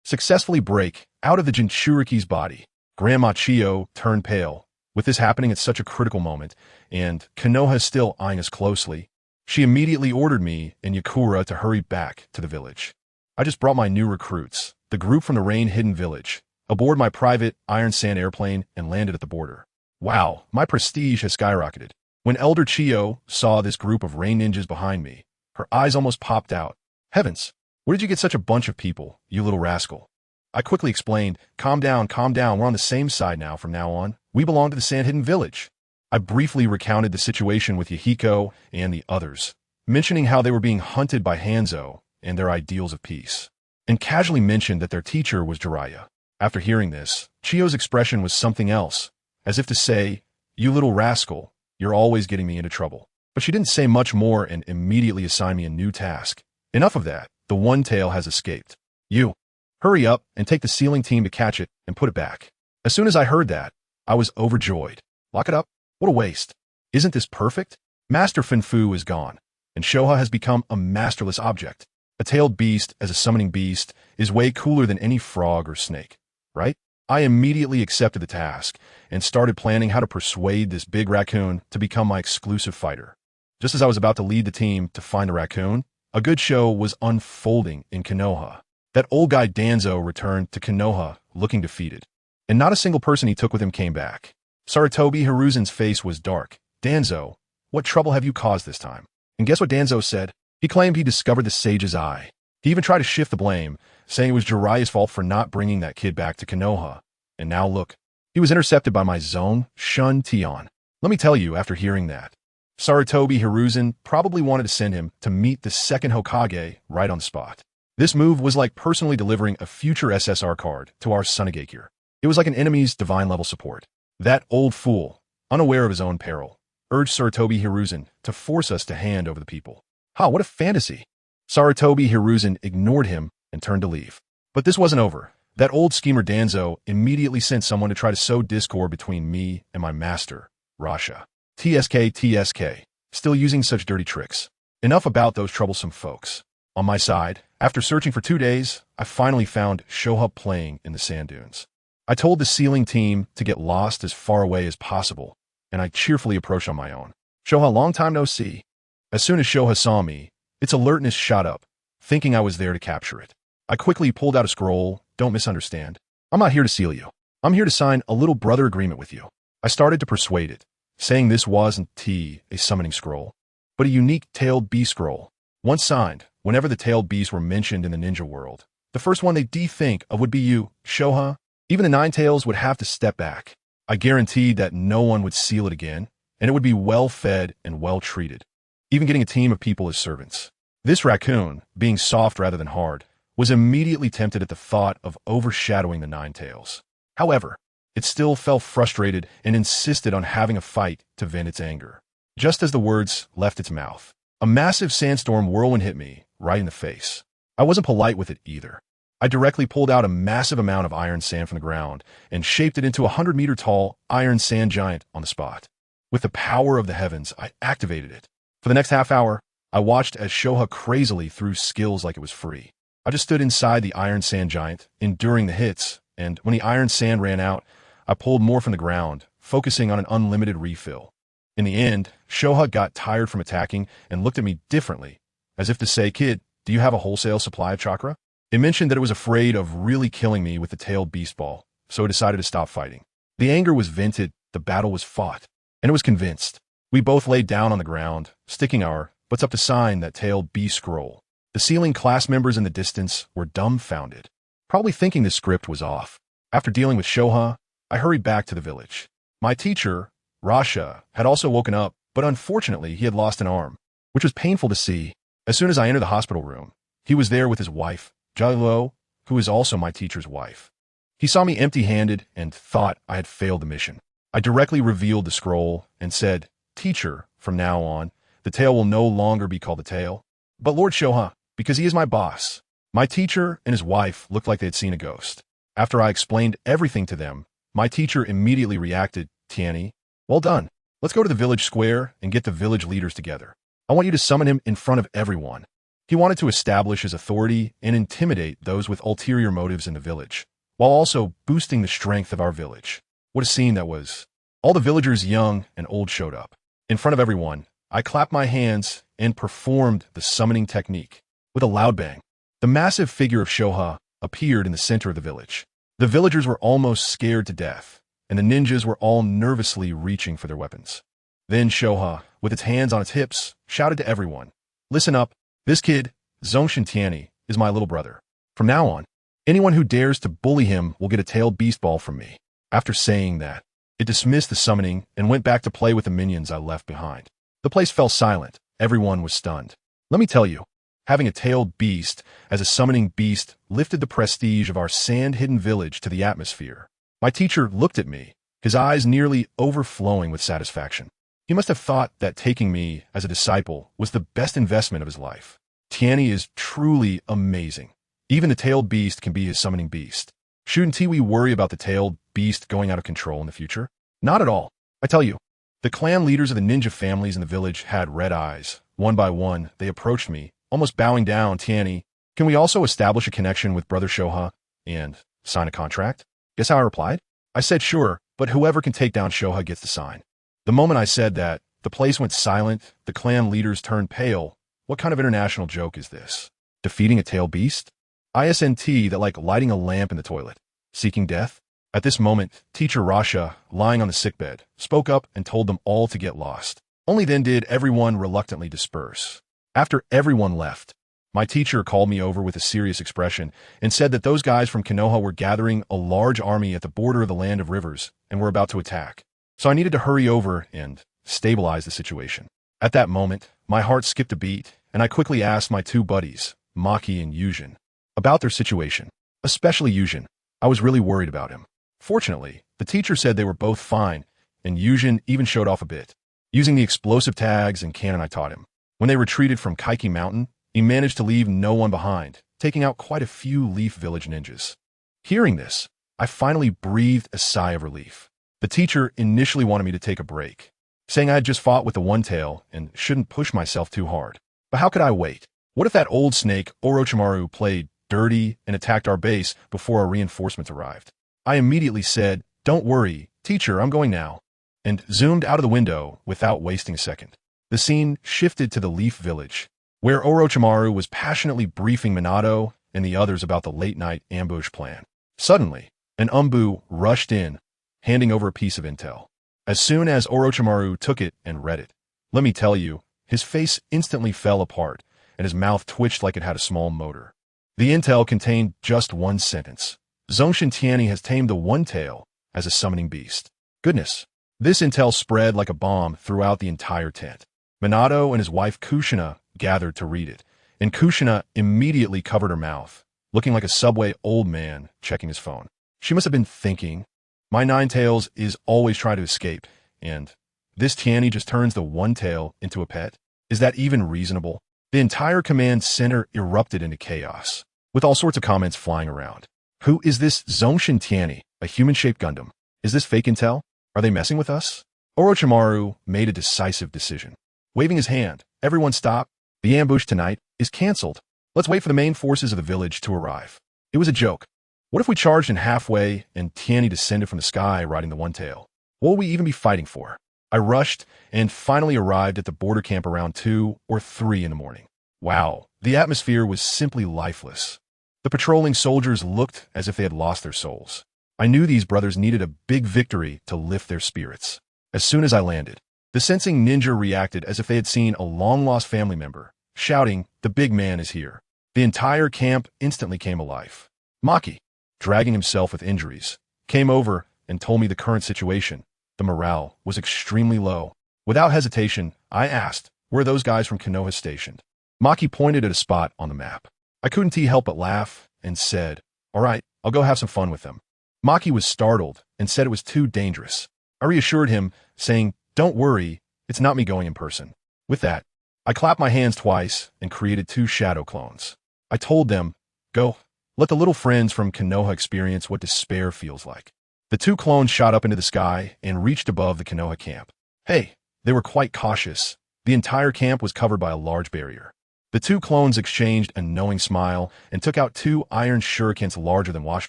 successfully break out of the Jinchuriki's body. Grandma Chio turned pale. With this happening at such a critical moment, and Konoha still eyeing us closely, she immediately ordered me and Yakura to hurry back to the village. I just brought my new recruits, the group from the rain-hidden village, aboard my private Iron Sand airplane and landed at the border. Wow, my prestige has skyrocketed. When Elder Chio saw this group of rain ninjas behind me, her eyes almost popped out. Heavens, where did you get such a bunch of people, you little rascal? I quickly explained, calm down, we're on the same side now from now on. We belong to the Sand-Hidden Village. I briefly recounted the situation with Yahiko and the others, mentioning how they were being hunted by Hanzo and their ideals of peace, and casually mentioned that their teacher was Jiraiya. After hearing this, Chio's expression was something else, as if to say, "You little rascal, you're always getting me into trouble." But she didn't say much more and immediately assigned me a new task. Enough of that, the one tail has escaped. You, hurry up and take the sealing team to catch it and put it back. As soon as I heard that, I was overjoyed. Lock it up? What a waste. Isn't this perfect? Master Finfu is gone, and Shoha has become a masterless object. A tailed beast as a summoning beast is way cooler than any frog or snake, right? I immediately accepted the task and started planning how to persuade this big raccoon to become my exclusive fighter. Just as I was about to lead the team to find the raccoon, a good show was unfolding in Konoha. That old guy Danzo returned to Konoha looking defeated, and not a single person he took with him came back. Sarutobi Hiruzen's face was dark. "Danzo, what trouble have you caused this time?" And guess what Danzo said? He claimed he discovered the sage's eye. He even tried to shift the blame, saying it was Jiraiya's fault for not bringing that kid back to Konoha. And now look, he was intercepted by my Zongshen Tianyi. Let me tell you, after hearing that, Sarutobi Hiruzen probably wanted to send him to meet the second Hokage right on the spot. This move was like personally delivering a future SSR card to our Sunagakure. It was like an enemy's divine-level support. That old fool, unaware of his own peril, urged Sarutobi Hiruzen to force us to hand over the people. Ha, what a fantasy! Sarutobi Hiruzen ignored him and turned to leave. But this wasn't over. That old schemer Danzo immediately sent someone to try to sow discord between me and my master, Rasha. TSK, still using such dirty tricks. Enough about those troublesome folks. On my side, after searching for 2 days, I finally found Shoha playing in the sand dunes. I told the sealing team to get lost as far away as possible, and I cheerfully approached on my own. "Shoha, long time no see." As soon as Shoha saw me, Its alertness shot up, thinking I was there to capture it. I quickly pulled out a scroll. Don't misunderstand. I'm not here to seal you. I'm here to sign a little brother agreement with you. I started to persuade it, saying this wasn't a summoning scroll, but a unique tailed beast scroll. Once signed, whenever the tailed beasts were mentioned in the ninja world, the first one they'd think of would be you, Shoha. Even the Nine Tails would have to step back. I guaranteed that no one would seal it again, and it would be well fed and well treated, even getting a team of people as servants. This raccoon, being soft rather than hard, was immediately tempted at the thought of overshadowing the Nine Tails. However, it still felt frustrated and insisted on having a fight to vent its anger. Just as the words left its mouth, a massive sandstorm whirlwind hit me right in the face. I wasn't polite with it either. I directly pulled out a massive amount of iron sand from the ground and shaped it into a 100-meter-tall iron sand giant on the spot. With the power of the heavens, I activated it. For the next half hour, I watched as Shoha crazily threw skills like it was free. I just stood inside the iron sand giant, enduring the hits, and when the iron sand ran out, I pulled more from the ground, focusing on an unlimited refill. In the end, Shoha got tired from attacking and looked at me differently, as if to say, "Kid, do you have a wholesale supply of chakra?" It mentioned that it was afraid of really killing me with the tailed beast ball, so it decided to stop fighting. The anger was vented, the battle was fought, and it was convinced. We both laid down on the ground, sticking our butts up to sign that tailed beast scroll. The ceiling class members in the distance were dumbfounded, probably thinking the script was off. After dealing with Shoha, I hurried back to the village. My teacher, Rasha, had also woken up, but unfortunately he had lost an arm, which was painful to see. As soon as I entered the hospital room, he was there with his wife, Jalo, who is also my teacher's wife. He saw me empty-handed and thought I had failed the mission. I directly revealed the scroll and said, "Teacher, from now on, the tail will no longer be called the tail, but Lord Shoha, because he is my boss." My teacher and his wife looked like they had seen a ghost. After I explained everything to them, my teacher immediately reacted, "Tianyi, well done. Let's go to the village square and get the village leaders together. I want you to summon him in front of everyone." He wanted to establish his authority and intimidate those with ulterior motives in the village, while also boosting the strength of our village. What a scene that was. All the villagers, young and old, showed up. In front of everyone, I clapped my hands and performed the summoning technique. With a loud bang, the massive figure of Shoha appeared in the center of the village. The villagers were almost scared to death, and the ninjas were all nervously reaching for their weapons. Then Shoha, with its hands on its hips, shouted to everyone, "Listen up. This kid, Zongshen Tianyi, is my little brother. From now on, anyone who dares to bully him will get a tailed beast ball from me." After saying that, it dismissed the summoning and went back to play with the minions I left behind. The place fell silent. Everyone was stunned. Let me tell you, having a tailed beast as a summoning beast lifted the prestige of our sand-hidden village to the atmosphere. My teacher looked at me, his eyes nearly overflowing with satisfaction. He must have thought that taking me as a disciple was the best investment of his life. Tianyi is truly amazing. Even the tailed beast can be his summoning beast. Shouldn't we worry about the tailed beast going out of control in the future? Not at all. I tell you, the clan leaders of the ninja families in the village had red eyes. One by one, they approached me, almost bowing down. "Tianyi, can we also establish a connection with Brother Shoha and sign a contract?" Guess how I replied? I said, "Sure, but whoever can take down Shoha gets the sign." The moment I said that, the place went silent, the clan leaders turned pale. What kind of international joke is this? Defeating a tailed beast? ISNT, that like lighting a lamp in the toilet. Seeking death? At this moment, Teacher Rasha, lying on the sickbed, spoke up and told them all to get lost. Only then did everyone reluctantly disperse. After everyone left, my teacher called me over with a serious expression and said that those guys from Konoha were gathering a large army at the border of the Land of Rivers and were about to attack. So I needed to hurry over and stabilize the situation. At that moment, my heart skipped a beat, and I quickly asked my two buddies, Maki and Yujin, about their situation. Especially Yujin. I was really worried about him. Fortunately, the teacher said they were both fine, and Yujin even showed off a bit, using the explosive tags and cannon I taught him. When they retreated from Kaiki Mountain, he managed to leave no one behind, taking out quite a few Leaf Village ninjas. Hearing this, I finally breathed a sigh of relief. The teacher initially wanted me to take a break, saying I had just fought with the One Tail and shouldn't push myself too hard. But how could I wait? What if that old snake, Orochimaru, played dirty and attacked our base before our reinforcements arrived? I immediately said, "Don't worry, teacher, I'm going now," and zoomed out of the window without wasting a second. The scene shifted to the Leaf Village. where Orochimaru was passionately briefing Minato and the others about the late-night ambush plan. Suddenly, an Umbu rushed in, handing over a piece of intel. As soon as Orochimaru took it and read it, let me tell you, his face instantly fell apart, and his mouth twitched like it had a small motor. The intel contained just one sentence. Zongshen Tianyi has tamed the One-Tail as a summoning beast. Goodness. This intel spread like a bomb throughout the entire tent. Minato and his wife Kushina gathered to read it, and Kushina immediately covered her mouth, looking like a subway old man checking his phone. She must have been thinking, my Nine-Tails is always trying to escape, and this Tianyi just turns the One-Tail into a pet? Is that even reasonable? The entire command center erupted into chaos, with all sorts of comments flying around. Who is this Zongshen Tianyi, a human-shaped Gundam? Is this fake intel? Are they messing with us? Orochimaru made a decisive decision. Waving his hand, everyone stop. The ambush tonight is cancelled. Let's wait for the main forces of the village to arrive. It was a joke. What if we charged in halfway and Tianyi descended from the sky riding the One-Tail? What will we even be fighting for? I rushed and finally arrived at the border camp around 2 or 3 in the morning. Wow, the atmosphere was simply lifeless. The patrolling soldiers looked as if they had lost their souls. I knew these brothers needed a big victory to lift their spirits. As soon as I landed, the sensing ninja reacted as if they had seen a long-lost family member, shouting, "The big man is here." The entire camp instantly came alive. Maki, dragging himself with injuries, came over and told me the current situation. The morale was extremely low. Without hesitation, I asked, where are those guys from Konoha stationed? Maki pointed at a spot on the map. I couldn't help but laugh and said, all right, I'll go have some fun with them. Maki was startled and said it was too dangerous. I reassured him, saying, don't worry, it's not me going in person. With that, I clapped my hands twice and created 2 shadow clones. I told them, go, let the little friends from Konoha experience what despair feels like. The 2 clones shot up into the sky and reached above the Konoha camp. Hey, they were quite cautious. The entire camp was covered by a large barrier. The 2 clones exchanged a knowing smile and took out 2 iron shurikens larger than wash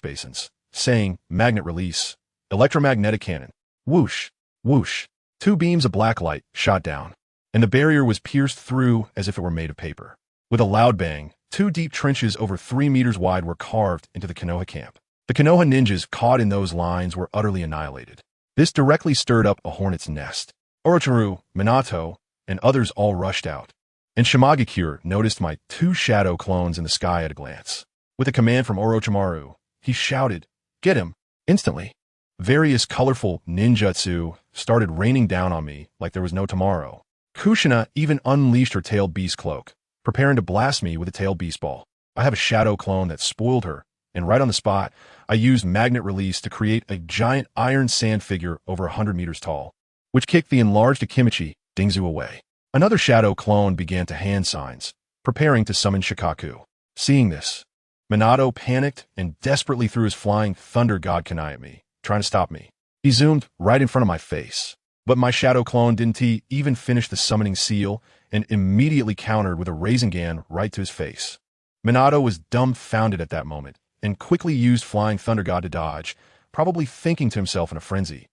basins, saying, magnet release, electromagnetic cannon. Whoosh, whoosh. 2 beams of black light shot down, and the barrier was pierced through as if it were made of paper. With a loud bang, 2 deep trenches over 3 meters wide were carved into the Konoha camp. The Konoha ninjas caught in those lines were utterly annihilated. This directly stirred up a hornet's nest. Orochimaru, Minato, and others all rushed out, and Sunagakure noticed my 2 shadow clones in the sky at a glance. With a command from Orochimaru, he shouted, get him! Instantly, various colorful ninjutsu started raining down on me like there was no tomorrow. Kushina even unleashed her tailed beast cloak, preparing to blast me with a tailed beast ball. I have a shadow clone that spoiled her, and right on the spot, I used magnet release to create a giant iron sand figure over 100 meters tall, which kicked the enlarged Akimichi Dingzu away. Another shadow clone began to hand signs, preparing to summon Shikaku. Seeing this, Minato panicked and desperately threw his flying thunder god kunai at me, trying to stop me. He zoomed right in front of my face, but my shadow clone didn't even finish the summoning seal and immediately countered with a Rasengan right to his face. Minato was dumbfounded at that moment and quickly used Flying Thunder God to dodge, probably thinking to himself in a frenzy,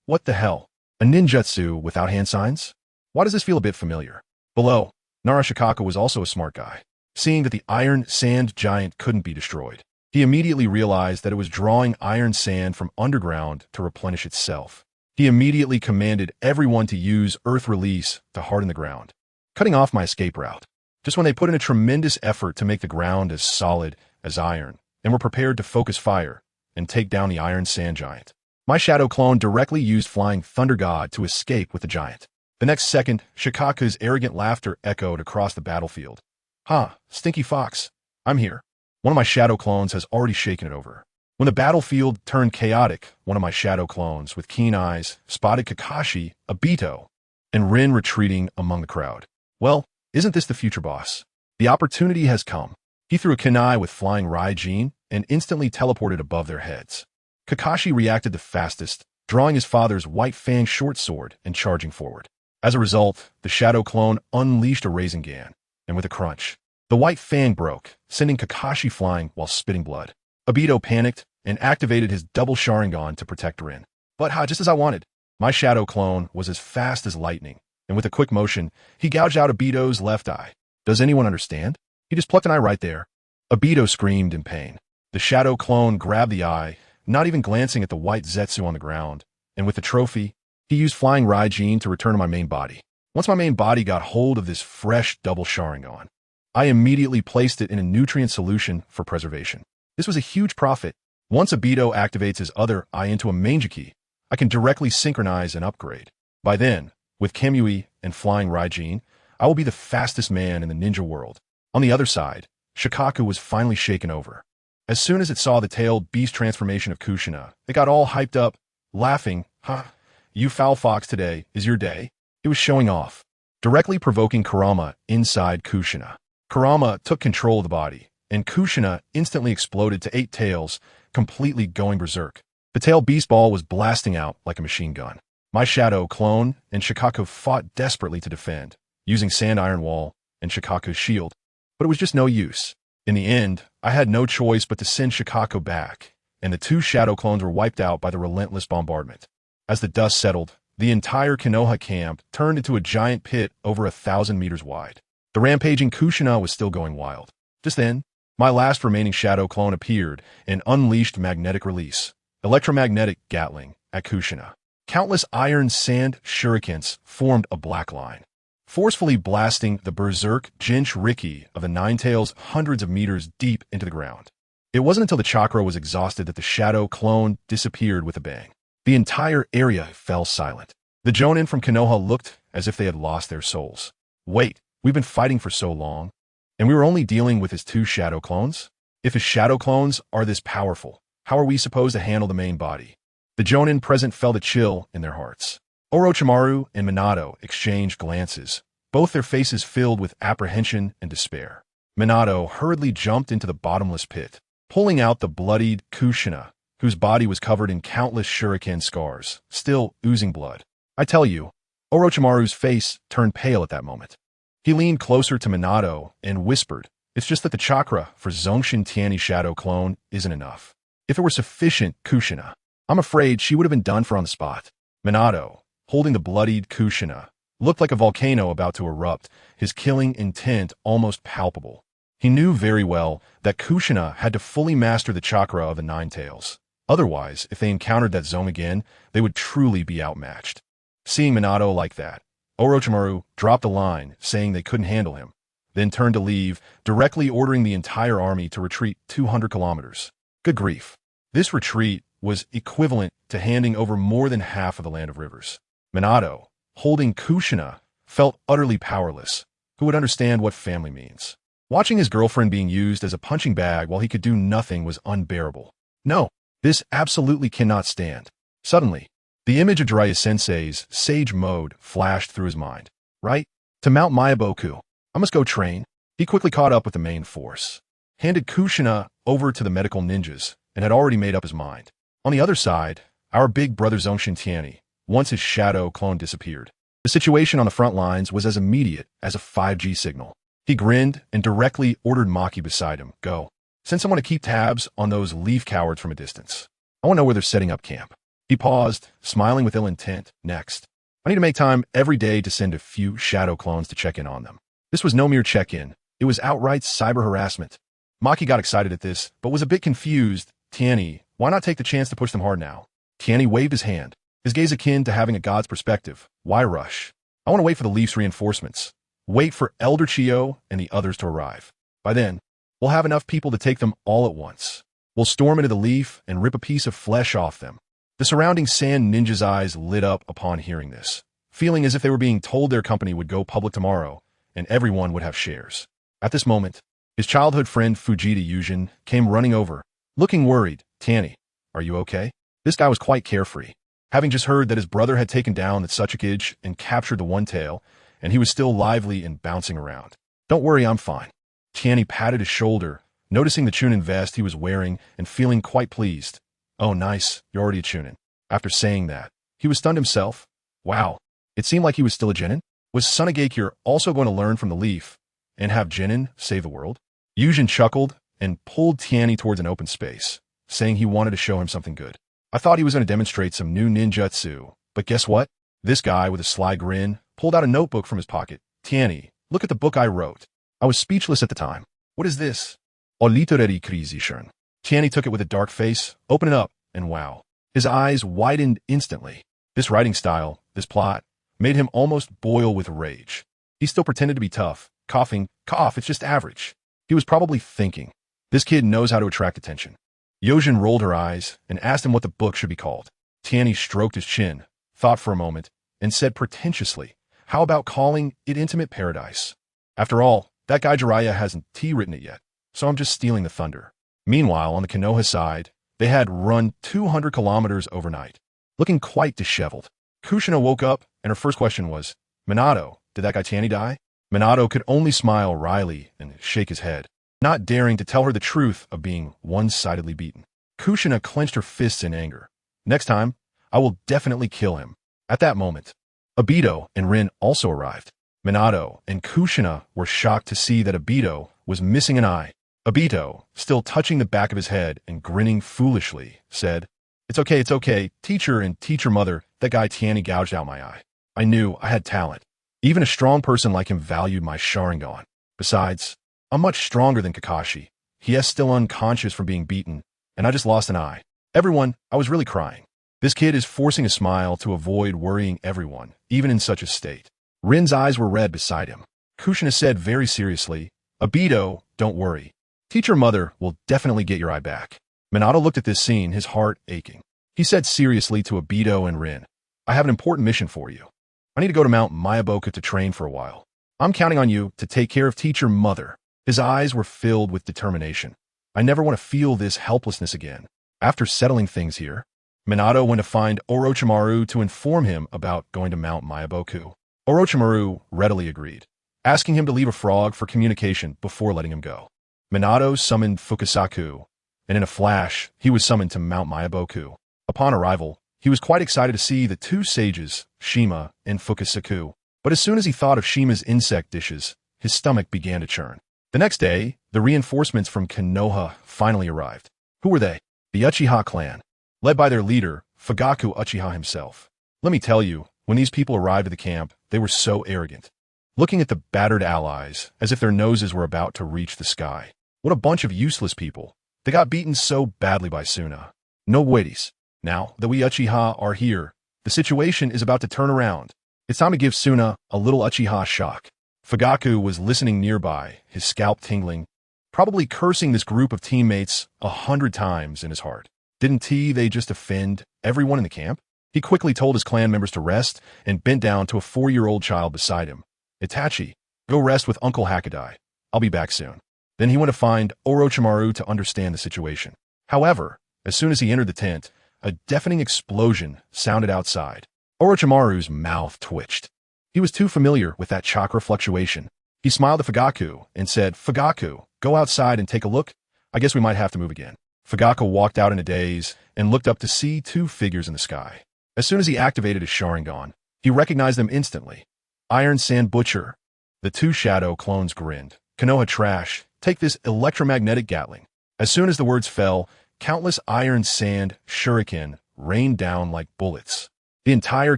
what the hell? A ninjutsu without hand signs? Why does this feel a bit familiar? Below, Narashikaka was also a smart guy. Seeing that the iron sand giant couldn't be destroyed, he immediately realized that it was drawing iron sand from underground to replenish itself. He immediately commanded everyone to use earth release to harden the ground, cutting off my escape route, just when they put in a tremendous effort to make the ground as solid as iron, and were prepared to focus fire and take down the iron sand giant. My shadow clone directly used Flying Thunder God to escape with the giant. The next second, Shikaku's arrogant laughter echoed across the battlefield. Ha, stinky fox, I'm here. One of my shadow clones has already shaken it over. When the battlefield turned chaotic, one of my shadow clones with keen eyes spotted Kakashi, Obito, and Rin retreating among the crowd. Well, isn't this the future boss? The opportunity has come. He threw a kunai with flying Raijin and instantly teleported above their heads. Kakashi reacted the fastest, drawing his father's white fang short sword and charging forward. As a result, the shadow clone unleashed a Rasengan, and with a crunch, the white fang broke, sending Kakashi flying while spitting blood. Obito panicked and activated his double Sharingan to protect Rin. But just as I wanted, my shadow clone was as fast as lightning, and with a quick motion, he gouged out Obito's left eye. Does anyone understand? He just plucked an eye right there. Obito screamed in pain. The shadow clone grabbed the eye, not even glancing at the white Zetsu on the ground, and with the trophy, he used Flying Raijin to return to my main body. Once my main body got hold of this fresh double Sharingan, I immediately placed it in a nutrient solution for preservation. This was a huge profit. Once Obito activates his other eye into a Mangeki, I can directly synchronize and upgrade. By then, with Kamui and Flying Raijin, I will be the fastest man in the ninja world. On the other side, Shikaku was finally shaken over. As soon as it saw the tailed beast transformation of Kushina, it got all hyped up, laughing, "Ha, you foul fox, today is your day." It was showing off, directly provoking Kurama inside Kushina. Kurama took control of the body, and Kushina instantly exploded to 8 tails, completely going berserk. The tail beast ball was blasting out like a machine gun. My shadow clone and Shikaku fought desperately to defend, using Sand Iron Wall and Shikaku's shield, but it was just no use. In the end, I had no choice but to send Shikaku back, and the 2 shadow clones were wiped out by the relentless bombardment. As the dust settled, the entire Konoha camp turned into a giant pit over 1,000 meters wide. The rampaging Kushina was still going wild. Just then, my last remaining shadow clone appeared and unleashed magnetic release, electromagnetic Gatling, at Kushina. Countless iron sand shurikens formed a black line, forcefully blasting the berserk Jinchuriki of the Nine Tails hundreds of meters deep into the ground. It wasn't until the chakra was exhausted that the shadow clone disappeared with a bang. The entire area fell silent. The Jonin from Konoha looked as if they had lost their souls. Wait, we've been fighting for so long, and we were only dealing with his 2 shadow clones? If his shadow clones are this powerful, how are we supposed to handle the main body? The Jonin present felt a chill in their hearts. Orochimaru and Minato exchanged glances, both their faces filled with apprehension and despair. Minato hurriedly jumped into the bottomless pit, pulling out the bloodied Kushina, whose body was covered in countless shuriken scars, still oozing blood. I tell you, Orochimaru's face turned pale at that moment. He leaned closer to Minato and whispered, "It's just that the chakra for Zongshen Tianyi shadow clone isn't enough. If it were sufficient, Kushina, I'm afraid she would have been done for on the spot." Minato, holding the bloodied Kushina, looked like a volcano about to erupt, his killing intent almost palpable. He knew very well that Kushina had to fully master the chakra of the Nine Tails. Otherwise, if they encountered that zone again, they would truly be outmatched. Seeing Minato like that, Orochimaru dropped a line saying they couldn't handle him, then turned to leave, directly ordering the entire army to retreat 200 kilometers. Good grief. This retreat was equivalent to handing over more than half of the Land of Rivers. Minato, holding Kushina, felt utterly powerless. Who would understand what family means? Watching his girlfriend being used as a punching bag while he could do nothing was unbearable. No, this absolutely cannot stand. Suddenly, the image of Jiraiya Sensei's sage mode flashed through his mind. Right? To Mount Mayaboku, I must go train. He quickly caught up with the main force, handed Kushina over to the medical ninjas, and had already made up his mind. On the other side, our big brother Zongshen Tianyi, once his shadow clone disappeared. The situation on the front lines was as immediate as a 5G signal. He grinned and directly ordered Maki beside him, "Go. Send someone to keep tabs on those leaf cowards from a distance. I want to know where they're setting up camp." He paused, smiling with ill intent. "Next, I need to make time every day to send a few shadow clones to check in on them." This was no mere check-in. It was outright cyber harassment. Maki got excited at this, but was a bit confused. "Tianyi, why not take the chance to push them hard now?" Tianyi waved his hand, his gaze akin to having a god's perspective. "Why rush? I want to wait for the Leaf's reinforcements. Wait for Elder Chio and the others to arrive. By then, we'll have enough people to take them all at once. We'll storm into the Leaf and rip a piece of flesh off them." The surrounding sand ninjas' eyes lit up upon hearing this, feeling as if they were being told their company would go public tomorrow, and everyone would have shares. At this moment, his childhood friend Fujita Yujin came running over, looking worried. "Tianyi, are you okay?" This guy was quite carefree, having just heard that his brother had taken down the Tsuchikage and captured the One Tail, and he was still lively and bouncing around. "Don't worry, I'm fine." Tianyi patted his shoulder, noticing the Chunin vest he was wearing and feeling quite pleased. "Oh, nice, you're already a Chunin." After saying that, he was stunned himself. Wow, it seemed like he was still a Genin. Was Sunagakure also going to learn from the Leaf and have Genin save the world? Yujin chuckled and pulled Tianyi towards an open space, saying he wanted to show him something good. I thought he was going to demonstrate some new ninjutsu, but guess what? This guy, with a sly grin, pulled out a notebook from his pocket. "Tianyi, look at the book I wrote." I was speechless at the time. What is this? O literary Krizishern. Tianyi took it with a dark face, opened it up, and wow. His eyes widened instantly. This writing style, this plot, made him almost boil with rage. He still pretended to be tough, coughing, cough, it's just average. He was probably thinking, this kid knows how to attract attention. Yojin rolled her eyes and asked him what the book should be called. Tianyi stroked his chin, thought for a moment, and said pretentiously, how about calling it Intimate Paradise? After all, that guy Jiraiya hasn't written it yet, so I'm just stealing the thunder. Meanwhile, on the Konoha side, they had run 200 kilometers overnight, looking quite disheveled. Kushina woke up, and her first question was, Minato, did that guy Tianyi die? Minato could only smile wryly and shake his head, not daring to tell her the truth of being one-sidedly beaten. Kushina clenched her fists in anger. Next time, I will definitely kill him. At that moment, Obito and Rin also arrived. Minato and Kushina were shocked to see that Obito was missing an eye. Obito, still touching the back of his head and grinning foolishly, said, it's okay, teacher and teacher mother, that guy Tianyi gouged out my eye. I knew I had talent. Even a strong person like him valued my Sharingan. Besides, I'm much stronger than Kakashi. He is still unconscious from being beaten, and I just lost an eye. Everyone, I was really crying. This kid is forcing a smile to avoid worrying everyone, even in such a state. Rin's eyes were red beside him. Kushina said very seriously, Obito, don't worry. Teacher mother will definitely get your eye back. Minato looked at this scene, his heart aching. He said seriously to Obito and Rin, I have an important mission for you. I need to go to Mount Mayaboka to train for a while. I'm counting on you to take care of teacher mother. His eyes were filled with determination. I never want to feel this helplessness again. After settling things here, Minato went to find Orochimaru to inform him about going to Mount Mayaboku. Orochimaru readily agreed, asking him to leave a frog for communication before letting him go. Minato summoned Fukasaku, and in a flash, he was summoned to Mount Mayaboku. Upon arrival, he was quite excited to see the two sages, Shima and Fukasaku. But as soon as he thought of Shima's insect dishes, his stomach began to churn. The next day, the reinforcements from Konoha finally arrived. Who were they? The Uchiha clan, led by their leader, Fugaku Uchiha himself. Let me tell you, when these people arrived at the camp, they were so arrogant, looking at the battered allies as if their noses were about to reach the sky. What a bunch of useless people. They got beaten so badly by Suna. No waities. Now that we Uchiha are here, the situation is about to turn around. It's time to give Suna a little Uchiha shock. Fugaku was listening nearby, his scalp tingling, probably cursing this group of teammates 100 times in his heart. Didn't they just offend everyone in the camp? He quickly told his clan members to rest and bent down to a 4-year-old child beside him. Itachi, go rest with Uncle Hakadai. I'll be back soon. Then he went to find Orochimaru to understand the situation. However, as soon as he entered the tent, a deafening explosion sounded outside. Orochimaru's mouth twitched. He was too familiar with that chakra fluctuation. He smiled at Fugaku and said, Fugaku, go outside and take a look. I guess we might have to move again. Fugaku walked out in a daze and looked up to see two figures in the sky. As soon as he activated his Sharingan, he recognized them instantly. Iron Sand Butcher. The two shadow clones grinned. Konoha trash, take this electromagnetic Gatling. As soon as the words fell, countless iron sand shuriken rained down like bullets. The entire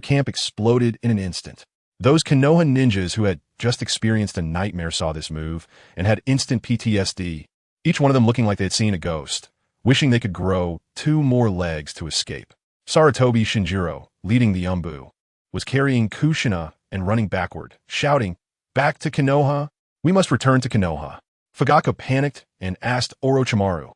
camp exploded in an instant. Those Konoha ninjas who had just experienced a nightmare saw this move and had instant PTSD, each one of them looking like they had seen a ghost, wishing they could grow 2 more legs to escape. Sarutobi Shinjiro, leading the Umbu, was carrying Kushina and running backward, shouting, Back to Konoha? We must return to Konoha. Fugaku panicked and asked Orochimaru,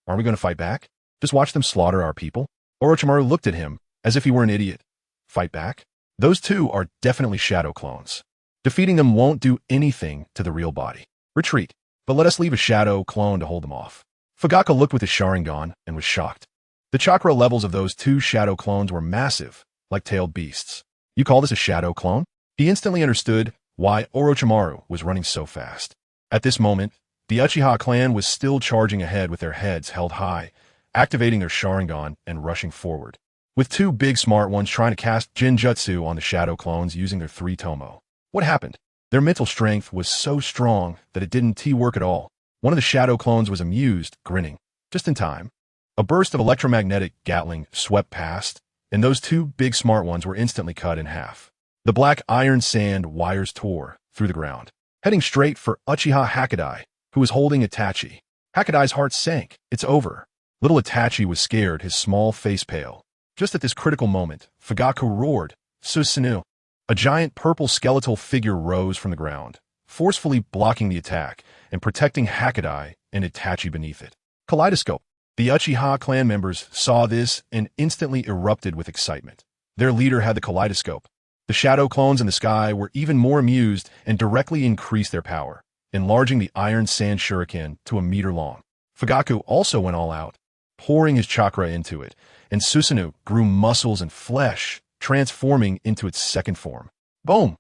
Are we going to fight back? Just watch them slaughter our people? Orochimaru looked at him as if he were an idiot. Fight back? Those two are definitely shadow clones. Defeating them won't do anything to the real body. Retreat, but let us leave a shadow clone to hold them off. Fugaku looked with his Sharingan and was shocked. The chakra levels of those two shadow clones were massive, like tailed beasts. You call this a shadow clone? He instantly understood why Orochimaru was running so fast. At this moment, the Uchiha clan was still charging ahead with their heads held high, activating their Sharingan and rushing forward, with two big smart ones trying to cast Jinjutsu on the shadow clones using their 3 Tomo. What happened? Their mental strength was so strong that it didn't work at all. One of the shadow clones was amused, grinning. Just in time, a burst of electromagnetic Gatling swept past, and those two big smart ones were instantly cut in half. The black iron sand wires tore through the ground. heading straight for Uchiha Hakadai, who was holding Itachi. Hakadai's heart sank. It's over. Little Itachi was scared, his small face pale. Just at this critical moment, Fugaku roared, "Susanoo!" A giant purple skeletal figure rose from the ground, forcefully blocking the attack and protecting Hakadai and Itachi beneath it. Kaleidoscope. The Uchiha clan members saw this and instantly erupted with excitement. Their leader had the kaleidoscope. The shadow clones in the sky were even more amused and directly increased their power, enlarging the iron sand shuriken to a meter long. Fugaku also went all out, pouring his chakra into it, and Susanoo grew muscles and flesh, transforming into its second form. Boom!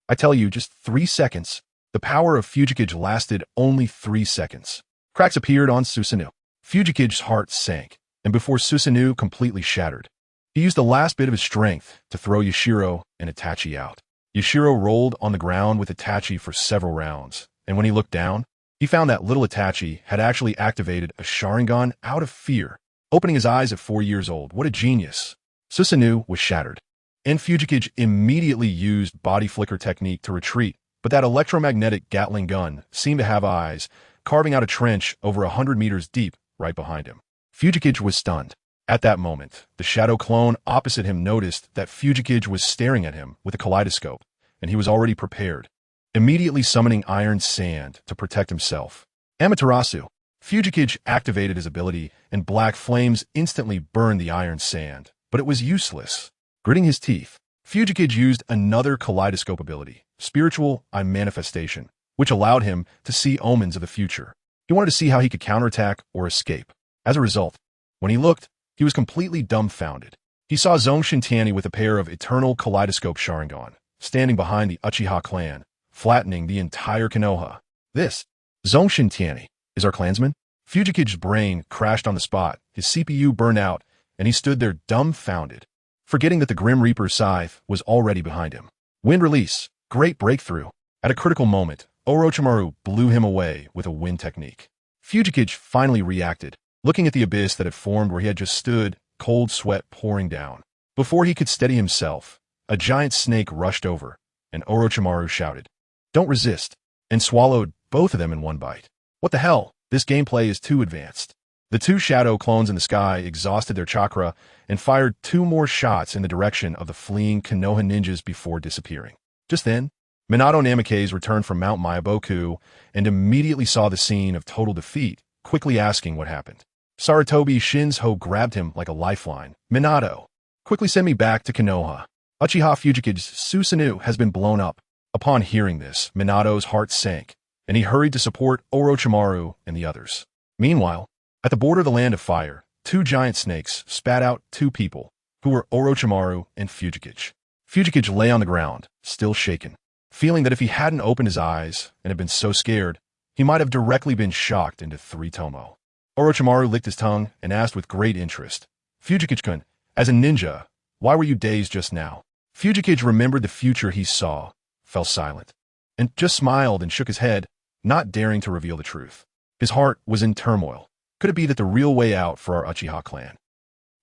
I tell you, just 3 seconds. The power of Fujikage lasted only 3 seconds. Cracks appeared on Susanoo. Fujikige's heart sank, and before Susanoo completely shattered, he used the last bit of his strength to throw Yashiro and Itachi out. Yashiro rolled on the ground with Itachi for several rounds, and when he looked down, he found that little Itachi had actually activated a Sharingan out of fear. Opening his eyes at 4 years old, what a genius! Susanoo was shattered, and Fujikage immediately used body flicker technique to retreat, but that electromagnetic Gatling gun seemed to have eyes, carving out a trench over 100 meters deep right behind him. Fujikage was stunned. At that moment, the shadow clone opposite him noticed that Fujikage was staring at him with a kaleidoscope, and he was already prepared, immediately summoning iron sand to protect himself. Amaterasu. Fujikage activated his ability, and black flames instantly burned the iron sand, but it was useless. Gritting his teeth, Fujikage used another kaleidoscope ability, Spiritual Eye Manifestation, which allowed him to see omens of the future. He wanted to see how he could counterattack or escape. As a result, when he looked, he was completely dumbfounded. He saw Zongshen Tianyi with a pair of eternal kaleidoscope Sharingan, standing behind the Uchiha clan, flattening the entire Konoha. This, Zongshen Tianyi, is our clansman? Fujikage's brain crashed on the spot, his CPU burned out, and he stood there dumbfounded, forgetting that the Grim Reaper's scythe was already behind him. Wind release, great breakthrough. At a critical moment, Orochimaru blew him away with a wind technique. Fujikage finally reacted, looking at the abyss that had formed where he had just stood, cold sweat pouring down. Before he could steady himself, a giant snake rushed over, and Orochimaru shouted, "Don't resist," and swallowed both of them in one bite. What the hell? This gameplay is too advanced. The two shadow clones in the sky exhausted their chakra and fired 2 more shots in the direction of the fleeing Konoha ninjas before disappearing. Just then, Minato Namikaze returned from Mount Myaboku and immediately saw the scene of total defeat, quickly asking what happened. Sarutobi Shinzo grabbed him like a lifeline. "Minato, quickly send me back to Konoha. Uchiha Fujikage's Susanoo has been blown up." Upon hearing this, Minato's heart sank, and he hurried to support Orochimaru and the others. Meanwhile, at the border of the Land of Fire, 2 giant snakes spat out 2 people, who were Orochimaru and Fujikage. Fujikage lay on the ground, still shaken, feeling that if he hadn't opened his eyes and had been so scared, he might have directly been shocked into 3 tomo. Orochimaru licked his tongue and asked with great interest, "Fujikage-kun, as a ninja, why were you dazed just now?" Fujikage remembered the future he saw, fell silent, and just smiled and shook his head, not daring to reveal the truth. His heart was in turmoil. Could it be that the real way out for our Uchiha clan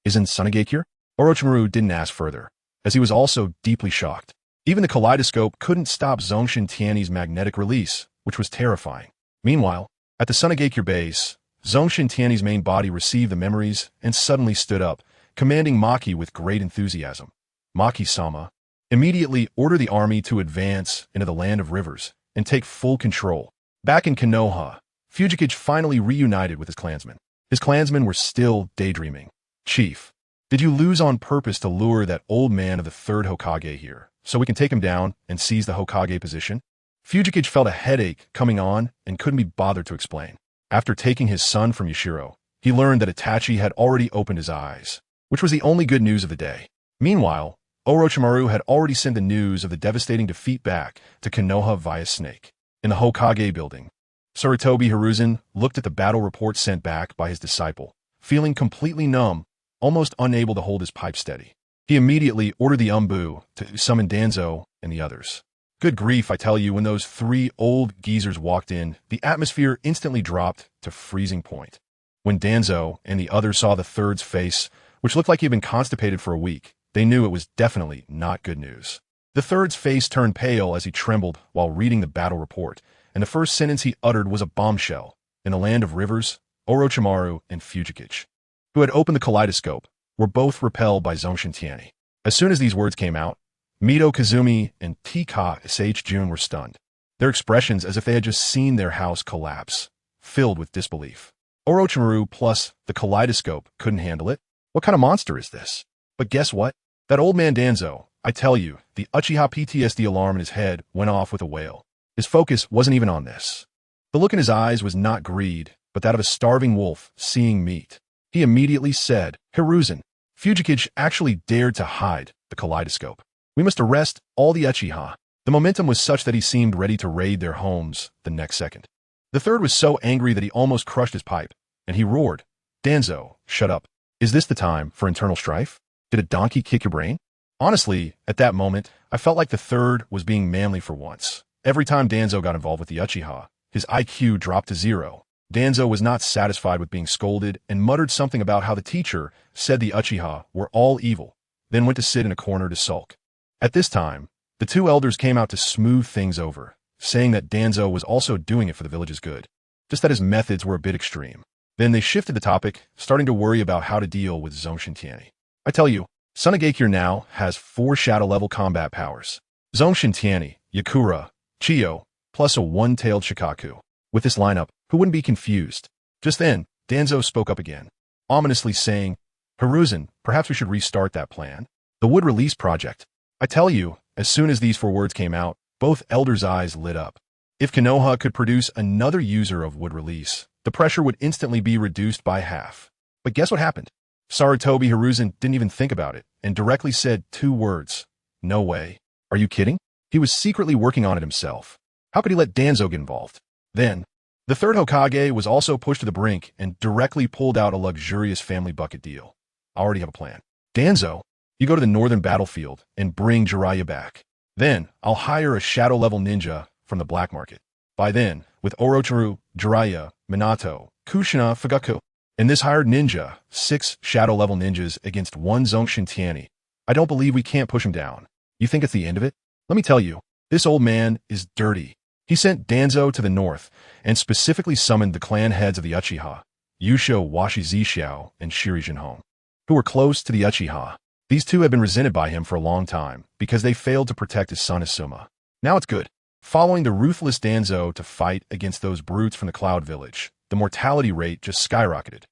is in Sunagakure? Orochimaru didn't ask further, as he was also deeply shocked. Even the kaleidoscope couldn't stop Zongshen Tianyi's magnetic release, which was terrifying. Meanwhile, at the Sunagakure base, Zongshen Tianyi's main body received the memories and suddenly stood up, commanding Maki with great enthusiasm. "Maki-sama, immediately order the army to advance into the Land of Rivers and take full control." Back in Konoha, Fujikage finally reunited with his clansmen. His clansmen were still daydreaming. "Chief, did you lose on purpose to lure that old man of the 3rd Hokage here, so we can take him down and seize the Hokage position?" Fujikage felt a headache coming on and couldn't be bothered to explain. After taking his son from Yashiro, he learned that Itachi had already opened his eyes, which was the only good news of the day. Meanwhile, Orochimaru had already sent the news of the devastating defeat back to Konoha via Snake. In the Hokage building, Sarutobi Hiruzen looked at the battle report sent back by his disciple, feeling completely numb, almost unable to hold his pipe steady. He immediately ordered the Umbu to summon Danzo and the others. Good grief, I tell you, when those 3 old geezers walked in, the atmosphere instantly dropped to freezing point. When Danzo and the others saw the third's face, which looked like he had been constipated for a week, they knew it was definitely not good news. The third's face turned pale as he trembled while reading the battle report, and the first sentence he uttered was a bombshell. In the land of rivers, Orochimaru and Fujikichi, who had opened the kaleidoscope, were both repelled by Zongshen Tianyi. As soon as these words came out, Mito Kazumi and Tika Jun were stunned, their expressions as if they had just seen their house collapse, filled with disbelief. Orochimaru plus the kaleidoscope couldn't handle it? What kind of monster is this? But guess what? That old man Danzo, I tell you, the Uchiha PTSD alarm in his head went off with a wail. His focus wasn't even on this. The look in his eyes was not greed, but that of a starving wolf seeing meat. He immediately said, Hiruzen, Fujikichi actually dared to hide the kaleidoscope. We must arrest all the Uchiha. The momentum was such that he seemed ready to raid their homes the next second. The third was so angry that he almost crushed his pipe, and he roared, Danzo, shut up. Is this the time for internal strife? Did a donkey kick your brain? Honestly, at that moment, I felt like the third was being manly for once. Every time Danzo got involved with the Uchiha, his IQ dropped to 0. Danzo was not satisfied with being scolded and muttered something about how the teacher said the Uchiha were all evil, then went to sit in a corner to sulk. At this time, the two elders came out to smooth things over, saying that Danzo was also doing it for the village's good, just that his methods were a bit extreme. Then they shifted the topic, starting to worry about how to deal with Zongshen Tianyi. I tell you, Sunagakure now has 4 shadow-level combat powers. Zongshen Tianyi, Yakura, Chiyo, plus a one-tailed Shikaku. With this lineup, who wouldn't be confused? Just then, Danzo spoke up again, ominously saying, Hiruzen, perhaps we should restart that plan. The wood release project. I tell you, as soon as these 4 words came out, both elders' eyes lit up. If Konoha could produce another user of wood release, the pressure would instantly be reduced by half. But guess what happened? Sarutobi Hiruzen didn't even think about it, and directly said 2 words. No way. Are you kidding? He was secretly working on it himself. How could he let Danzo get involved? Then, the third Hokage was also pushed to the brink and directly pulled out a luxurious family bucket deal. I already have a plan. Danzo, you go to the northern battlefield and bring Jiraiya back. Then, I'll hire a shadow-level ninja from the black market. By then, with Orochimaru, Jiraiya, Minato, Kushina, Fugaku, and this hired ninja, 6 shadow-level ninjas against 1 Zongshen Tianyi. I don't believe we can't push him down. You think it's the end of it? Let me tell you, this old man is dirty. He sent Danzo to the north and specifically summoned the clan heads of the Uchiha, Yusho Washi Zishiao and Shiri Jinhong, who were close to the Uchiha. These 2 had been resented by him for a long time because they failed to protect his son Asuma. Now it's good. Following the ruthless Danzo to fight against those brutes from the Cloud Village, the mortality rate just skyrocketed.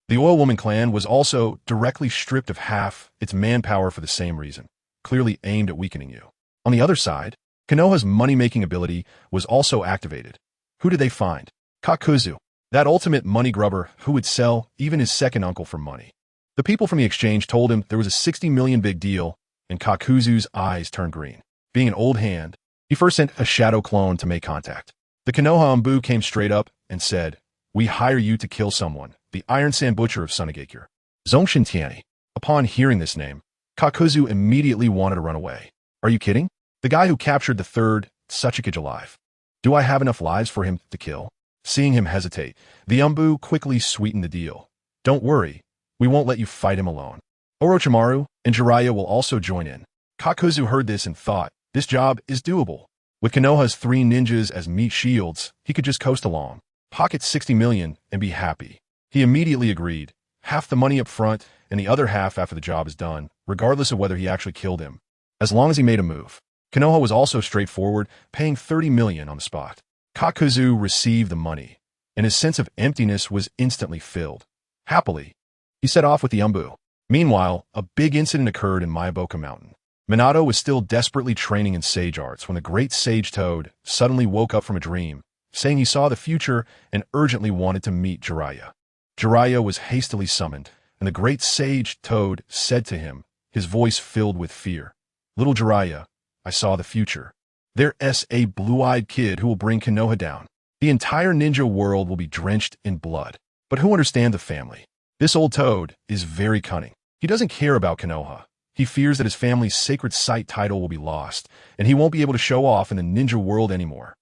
The Oil Woman clan was also directly stripped of half its manpower for the same reason, clearly aimed at weakening you. On the other side, Konoha's money-making ability was also activated. Who did they find? Kakuzu, that ultimate money grubber who would sell even his second uncle for money. The people from the exchange told him there was a 60 million big deal, and Kakuzu's eyes turned green. Being an old hand, he first sent a shadow clone to make contact. The Konoha Anbu came straight up and said, We hire you to kill someone, the Iron Sand Butcher of Sunagakure. Zongshen Tianyi. Upon hearing this name, Kakuzu immediately wanted to run away. Are you kidding? The guy who captured the third Tsuchikage alive. Do I have enough lives for him to kill? Seeing him hesitate, the Anbu quickly sweetened the deal. Don't worry, we won't let you fight him alone. Orochimaru and Jiraiya will also join in. Kakuzu heard this and thought, this job is doable. With Konoha's 3 ninjas as meat shields, he could just coast along, pocket 60 million, and be happy. He immediately agreed, half the money up front and the other half after the job is done, regardless of whether he actually killed him, as long as he made a move. Konoha was also straightforward, paying 30 million on the spot. Kakuzu received the money, and his sense of emptiness was instantly filled. Happily, he set off with the Anbu. Meanwhile, a big incident occurred in Mayaboka Mountain. Minato was still desperately training in sage arts when the great sage Toad suddenly woke up from a dream, saying he saw the future and urgently wanted to meet Jiraiya. Jiraiya was hastily summoned, and the great sage Toad said to him, his voice filled with fear, Little Jiraiya, I saw the future. There's a blue-eyed kid who will bring Konoha down. The entire ninja world will be drenched in blood. But who understands the family? This old Toad is very cunning. He doesn't care about Konoha. He fears that his family's sacred site title will be lost, and he won't be able to show off in the ninja world anymore.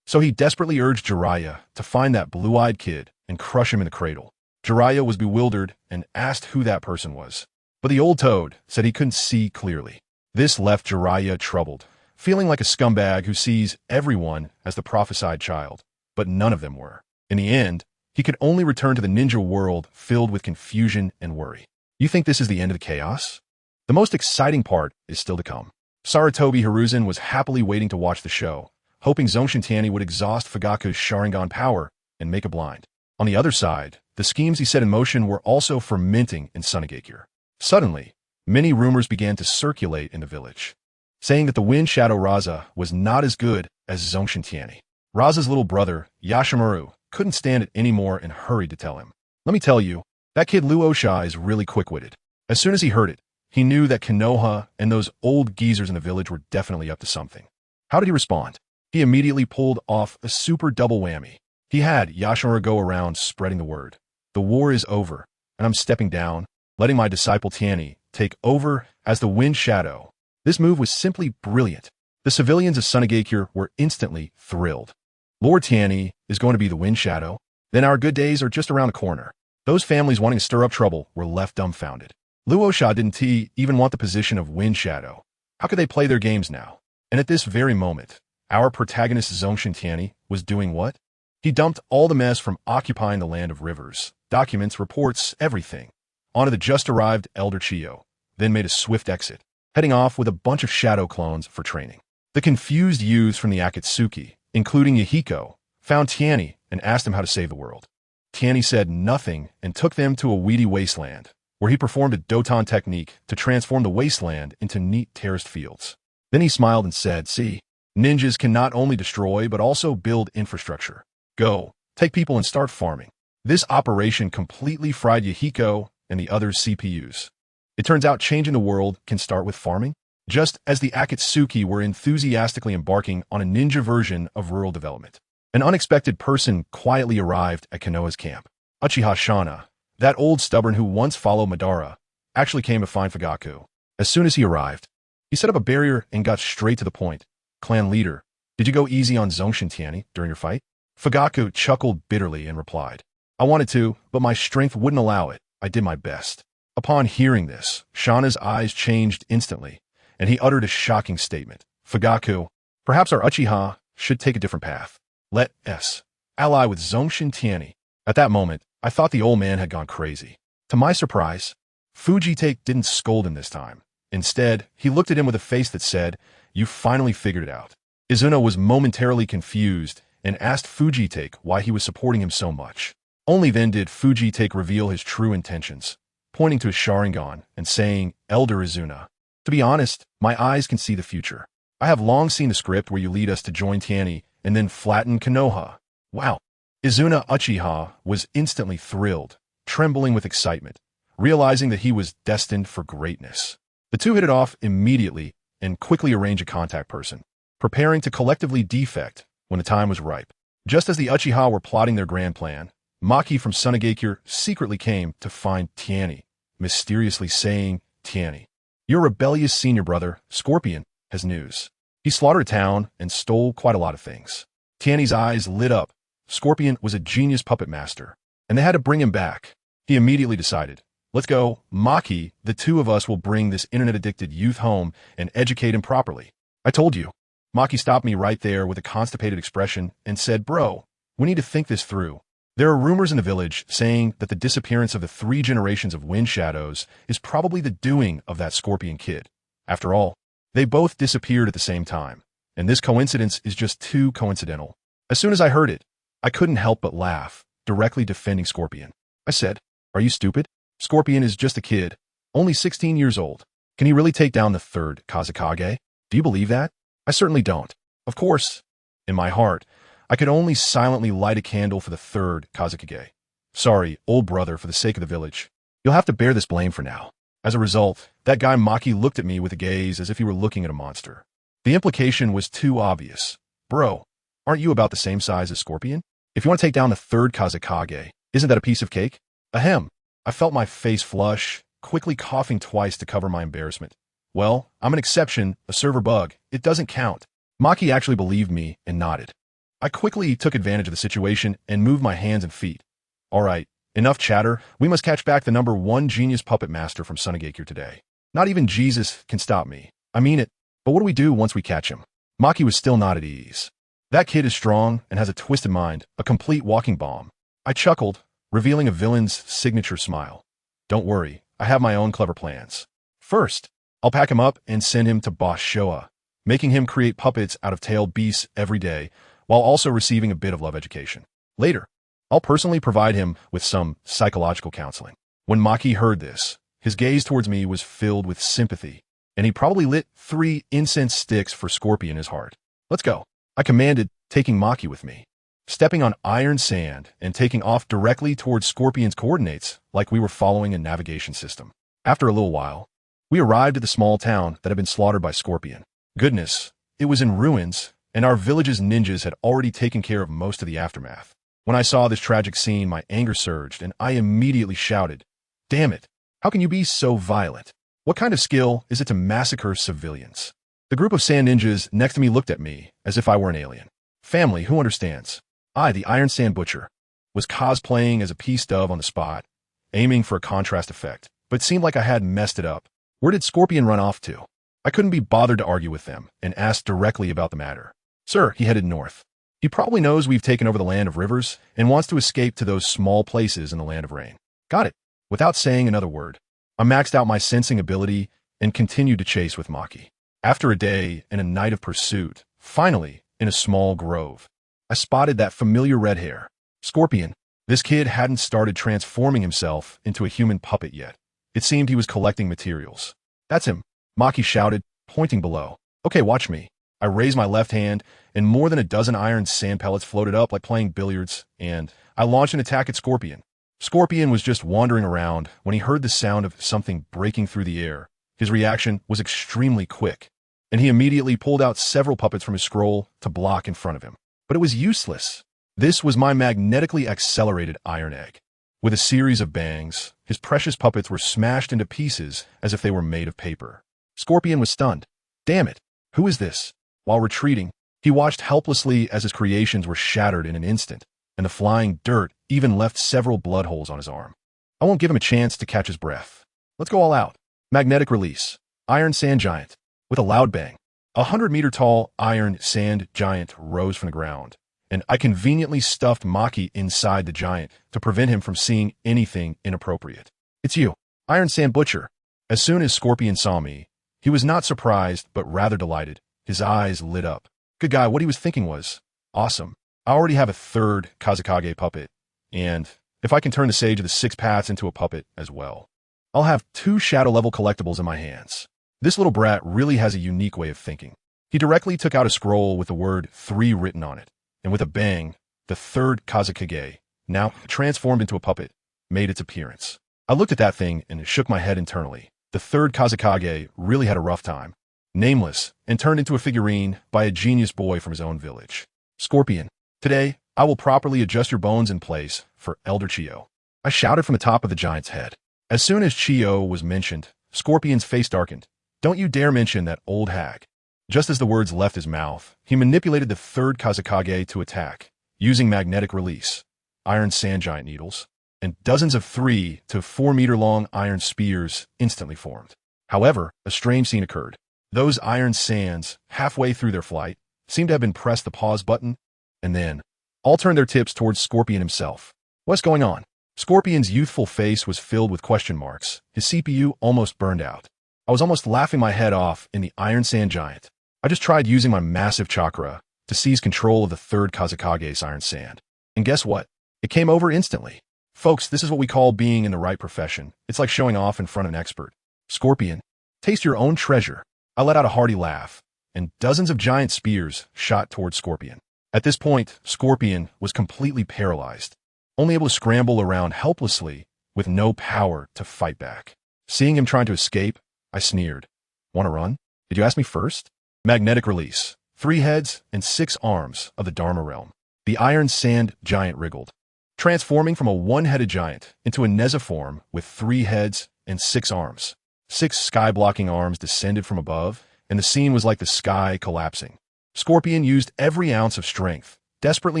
So he desperately urged Jiraiya to find that blue-eyed kid and crush him in the cradle. Jiraiya was bewildered and asked who that person was. But the old Toad said he couldn't see clearly. This left Jiraiya troubled, feeling like a scumbag who sees everyone as the prophesied child, but none of them were. In the end, he could only return to the ninja world filled with confusion and worry. You think this is the end of the chaos? The most exciting part is still to come. Sarutobi Hiruzen was happily waiting to watch the show, hoping Zongshen Tianyi would exhaust Fugaku's Sharingan power and make a blind. On the other side, the schemes he set in motion were also fermenting in Sunagakure. Suddenly, many rumors began to circulate in the village, saying that the Wind Shadow Raza was not as good as Zongshen Tianyi. Raza's little brother, Yashimaru, couldn't stand it anymore and hurried to tell him. Let me tell you, that kid Luosha is really quick-witted. As soon as he heard it, he knew that Konoha and those old geezers in the village were definitely up to something. How did he respond? He immediately pulled off a super double whammy. He had Yashimaru go around spreading the word. The war is over, and I'm stepping down, letting my disciple Tianyi take over as the Wind Shadow. This move was simply brilliant. The civilians of Sunagakure were instantly thrilled. Lord Tianyi is going to be the Wind Shadow? Then our good days are just around the corner. Those families wanting to stir up trouble were left dumbfounded. Luosha didn't even want the position of Wind Shadow. How could they play their games now? And at this very moment, our protagonist Zongshen Tianyi was doing what? He dumped all the mess from occupying the land of rivers, documents, reports, everything, onto the just-arrived Elder Chiyo, then made a swift exit, heading off with a bunch of shadow clones for training. The confused youths from the Akatsuki, including Yahiko, found Tianyi and asked him how to save the world. Tianyi said nothing and took them to a weedy wasteland, where he performed a Doton technique to transform the wasteland into neat terraced fields. Then he smiled and said, "See, ninjas can not only destroy but also build infrastructure. Go, take people and start farming." This operation completely fried Yahiko and the other CPUs. It turns out changing the world can start with farming, just as the Akatsuki were enthusiastically embarking on a ninja version of rural development. An unexpected person quietly arrived at Konoha's camp. Uchiha Shana, that old stubborn who once followed Madara, actually came to find Fugaku. As soon as he arrived, he set up a barrier and got straight to the point. "Clan leader, did you go easy on Zongshen Tianyi during your fight?" Fugaku chuckled bitterly and replied, "I wanted to, but my strength wouldn't allow it. I did my best." Upon hearing this, Shana's eyes changed instantly, and he uttered a shocking statement. "Fugaku, perhaps our Uchiha should take a different path. Let us ally with Zongshen Tianyi." At that moment, I thought the old man had gone crazy. To my surprise, Fujitake didn't scold him this time. Instead, he looked at him with a face that said, "You finally figured it out." Izuna was momentarily confused and asked Fujitake why he was supporting him so much. Only then did Fujitake reveal his true intentions, pointing to his Sharingan and saying, "Elder Izuna, to be honest, my eyes can see the future. I have long seen the script where you lead us to join Tianyi and then flatten Konoha." Wow. Izuna Uchiha was instantly thrilled, trembling with excitement, realizing that he was destined for greatness. The two hit it off immediately and quickly arranged a contact person, preparing to collectively defect when the time was ripe. Just as the Uchiha were plotting their grand plan, Maki from Sunagakure secretly came to find Tianyi, mysteriously saying, "Tianyi, your rebellious senior brother, Scorpion, has news. He slaughtered a town and stole quite a lot of things." Tianyi's eyes lit up. Scorpion was a genius puppet master, and they had to bring him back. He immediately decided, "Let's go, Maki, the two of us will bring this internet-addicted youth home and educate him properly." "I told you." Maki stopped me right there with a constipated expression and said, "Bro, we need to think this through. There are rumors in the village saying that the disappearance of the 3 generations of Wind Shadows is probably the doing of that Scorpion kid. After all, they both disappeared at the same time, and this coincidence is just too coincidental." As soon as I heard it, I couldn't help but laugh, directly defending Scorpion. I said, "Are you stupid? Scorpion is just a kid, only 16 years old. Can he really take down the 3rd Kazekage? Do you believe that?" "I certainly don't." Of course, in my heart, I could only silently light a candle for the 3rd Kazekage. "Sorry, old brother, for the sake of the village. You'll have to bear this blame for now." As a result, that guy Maki looked at me with a gaze as if he were looking at a monster. The implication was too obvious. "Bro, aren't you about the same size as Scorpion? If you want to take down the 3rd Kazekage, isn't that a piece of cake?" Ahem. I felt my face flush, quickly coughing twice to cover my embarrassment. "Well, I'm an exception, a server bug. It doesn't count." Maki actually believed me and nodded. I quickly took advantage of the situation and moved my hands and feet. "All right, enough chatter. We must catch back the #1 genius puppet master from Sunagakure today. Not even Jesus can stop me. I mean it." But what do we do once we catch him? Maki was still not at ease. That kid is strong and has a twisted mind, a complete walking bomb. I chuckled, revealing a villain's signature smile. Don't worry, I have my own clever plans. First, I'll pack him up and send him to Boss Showa, making him create puppets out of tailed beasts every day, while also receiving a bit of love education. Later, I'll personally provide him with some psychological counseling. When Maki heard this, his gaze towards me was filled with sympathy, and he probably lit 3 incense sticks for Scorpion in his heart. Let's go, I commanded, taking Maki with me. Stepping on iron sand and taking off directly towards Scorpion's coordinates like we were following a navigation system. After a little while, we arrived at the small town that had been slaughtered by Scorpion. Goodness, it was in ruins, and our village's ninjas had already taken care of most of the aftermath. When I saw this tragic scene, my anger surged, and I immediately shouted, "Damn it! How can you be so violent? What kind of skill is it to massacre civilians?" The group of sand ninjas next to me looked at me as if I were an alien. Family, who understands? I, the Iron Sand Butcher, was cosplaying as a peace dove on the spot, aiming for a contrast effect, but it seemed like I had messed it up. Where did Scorpion run off to? I couldn't be bothered to argue with them and asked directly about the matter. Sir, he headed north. He probably knows we've taken over the land of rivers and wants to escape to those small places in the land of rain. Got it. Without saying another word, I maxed out my sensing ability and continued to chase with Maki. After a day and a night of pursuit, finally, in a small grove, I spotted that familiar red hair. Scorpion. This kid hadn't started transforming himself into a human puppet yet. It seemed he was collecting materials. That's him, Maki shouted, pointing below. Okay, watch me. I raised my left hand, and more than a dozen iron sand pellets floated up like playing billiards, and I launched an attack at Scorpion. Scorpion was just wandering around when he heard the sound of something breaking through the air. His reaction was extremely quick, and he immediately pulled out several puppets from his scroll to block in front of him. But it was useless. This was my magnetically accelerated iron egg. With a series of bangs, his precious puppets were smashed into pieces as if they were made of paper. Scorpion was stunned. Damn it, who is this? While retreating, he watched helplessly as his creations were shattered in an instant, and the flying dirt even left several blood holes on his arm. I won't give him a chance to catch his breath. Let's go all out. Magnetic release. Iron Sand Giant. With a loud bang, 100-meter-tall iron sand giant rose from the ground, and I conveniently stuffed Maki inside the giant to prevent him from seeing anything inappropriate. It's you, Iron Sand Butcher. As soon as Scorpion saw me, he was not surprised but rather delighted. His eyes lit up. Good guy, what he was thinking was, awesome. I already have a 3rd Kazekage puppet, and if I can turn the Sage of the 6 Paths into a puppet as well, I'll have 2 shadow-level collectibles in my hands. This little brat really has a unique way of thinking. He directly took out a scroll with the word 3 written on it, and with a bang, the 3rd Kazekage, now transformed into a puppet, made its appearance. I looked at that thing and shook my head internally. The 3rd Kazekage really had a rough time. Nameless, and turned into a figurine by a genius boy from his own village. Scorpion, today, I will properly adjust your bones in place for Elder Chiyo. I shouted from the top of the giant's head. As soon as Chiyo was mentioned, Scorpion's face darkened. Don't you dare mention that old hag. Just as the words left his mouth, he manipulated the 3rd Kazekage to attack, using magnetic release, iron sand giant needles, and dozens of 3 to 4 meter long iron spears instantly formed. However, a strange scene occurred. Those iron sands, halfway through their flight, seemed to have been pressed the pause button, and then all turned their tips towards Scorpion himself. What's going on? Scorpion's youthful face was filled with question marks. His CPU almost burned out. I was almost laughing my head off in the Iron Sand Giant. I just tried using my massive chakra to seize control of the 3rd Kazekage's iron sand. And guess what? It came over instantly. Folks, this is what we call being in the right profession. It's like showing off in front of an expert. Scorpion, taste your own treasure. I let out a hearty laugh, and dozens of giant spears shot towards Scorpion. At this point, Scorpion was completely paralyzed, only able to scramble around helplessly with no power to fight back. Seeing him trying to escape, I sneered. Want to run? Did you ask me first? Magnetic release. 3 heads and 6 arms of the Dharma realm. The iron sand giant wriggled, transforming from a 1-headed giant into a Neziform with 3 heads and 6 arms. 6 sky-blocking arms descended from above, and the scene was like the sky collapsing. Scorpion used every ounce of strength, desperately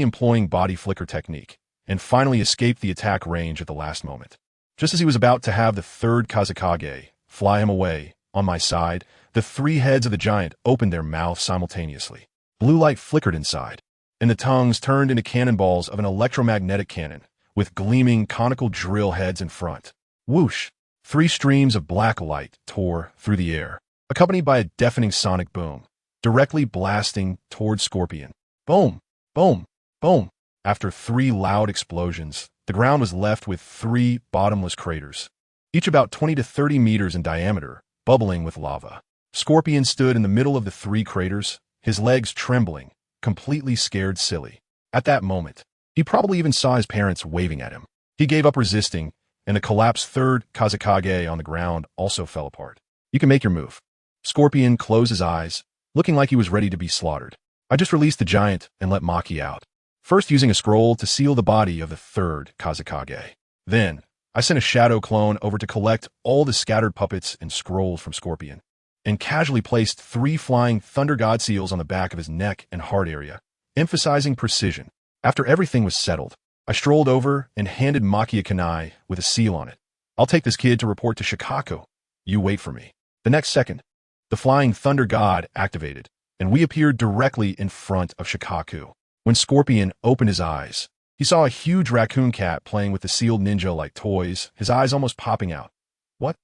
employing body flicker technique, and finally escaped the attack range at the last moment. Just as he was about to have the 3rd Kazekage fly him away On my side, the three heads of the giant opened their mouths simultaneously. Blue light flickered inside, and the tongues turned into cannonballs of an electromagnetic cannon, with gleaming conical drill heads in front. Whoosh! 3 streams of black light tore through the air, accompanied by a deafening sonic boom, directly blasting toward Scorpion. Boom! Boom! Boom! After 3 loud explosions, the ground was left with 3 bottomless craters, each about 20 to 30 meters in diameter, bubbling with lava. Scorpion stood in the middle of the 3 craters, his legs trembling, completely scared silly. At that moment, he probably even saw his parents waving at him. He gave up resisting, and the collapsed 3rd Kazekage on the ground also fell apart. You can make your move. Scorpion closed his eyes, looking like he was ready to be slaughtered. I just released the giant and let Maki out, first using a scroll to seal the body of the 3rd Kazekage. Then, I sent a shadow clone over to collect all the scattered puppets and scrolls from Scorpion, and casually placed 3 flying Thunder God seals on the back of his neck and heart area, emphasizing precision. After everything was settled, I strolled over and handed Maki a kunai with a seal on it. I'll take this kid to report to Shikaku. You wait for me. The next second, the flying Thunder God activated, and we appeared directly in front of Shikaku. When Scorpion opened his eyes, he saw a huge raccoon cat playing with the sealed ninja like toys, his eyes almost popping out. What?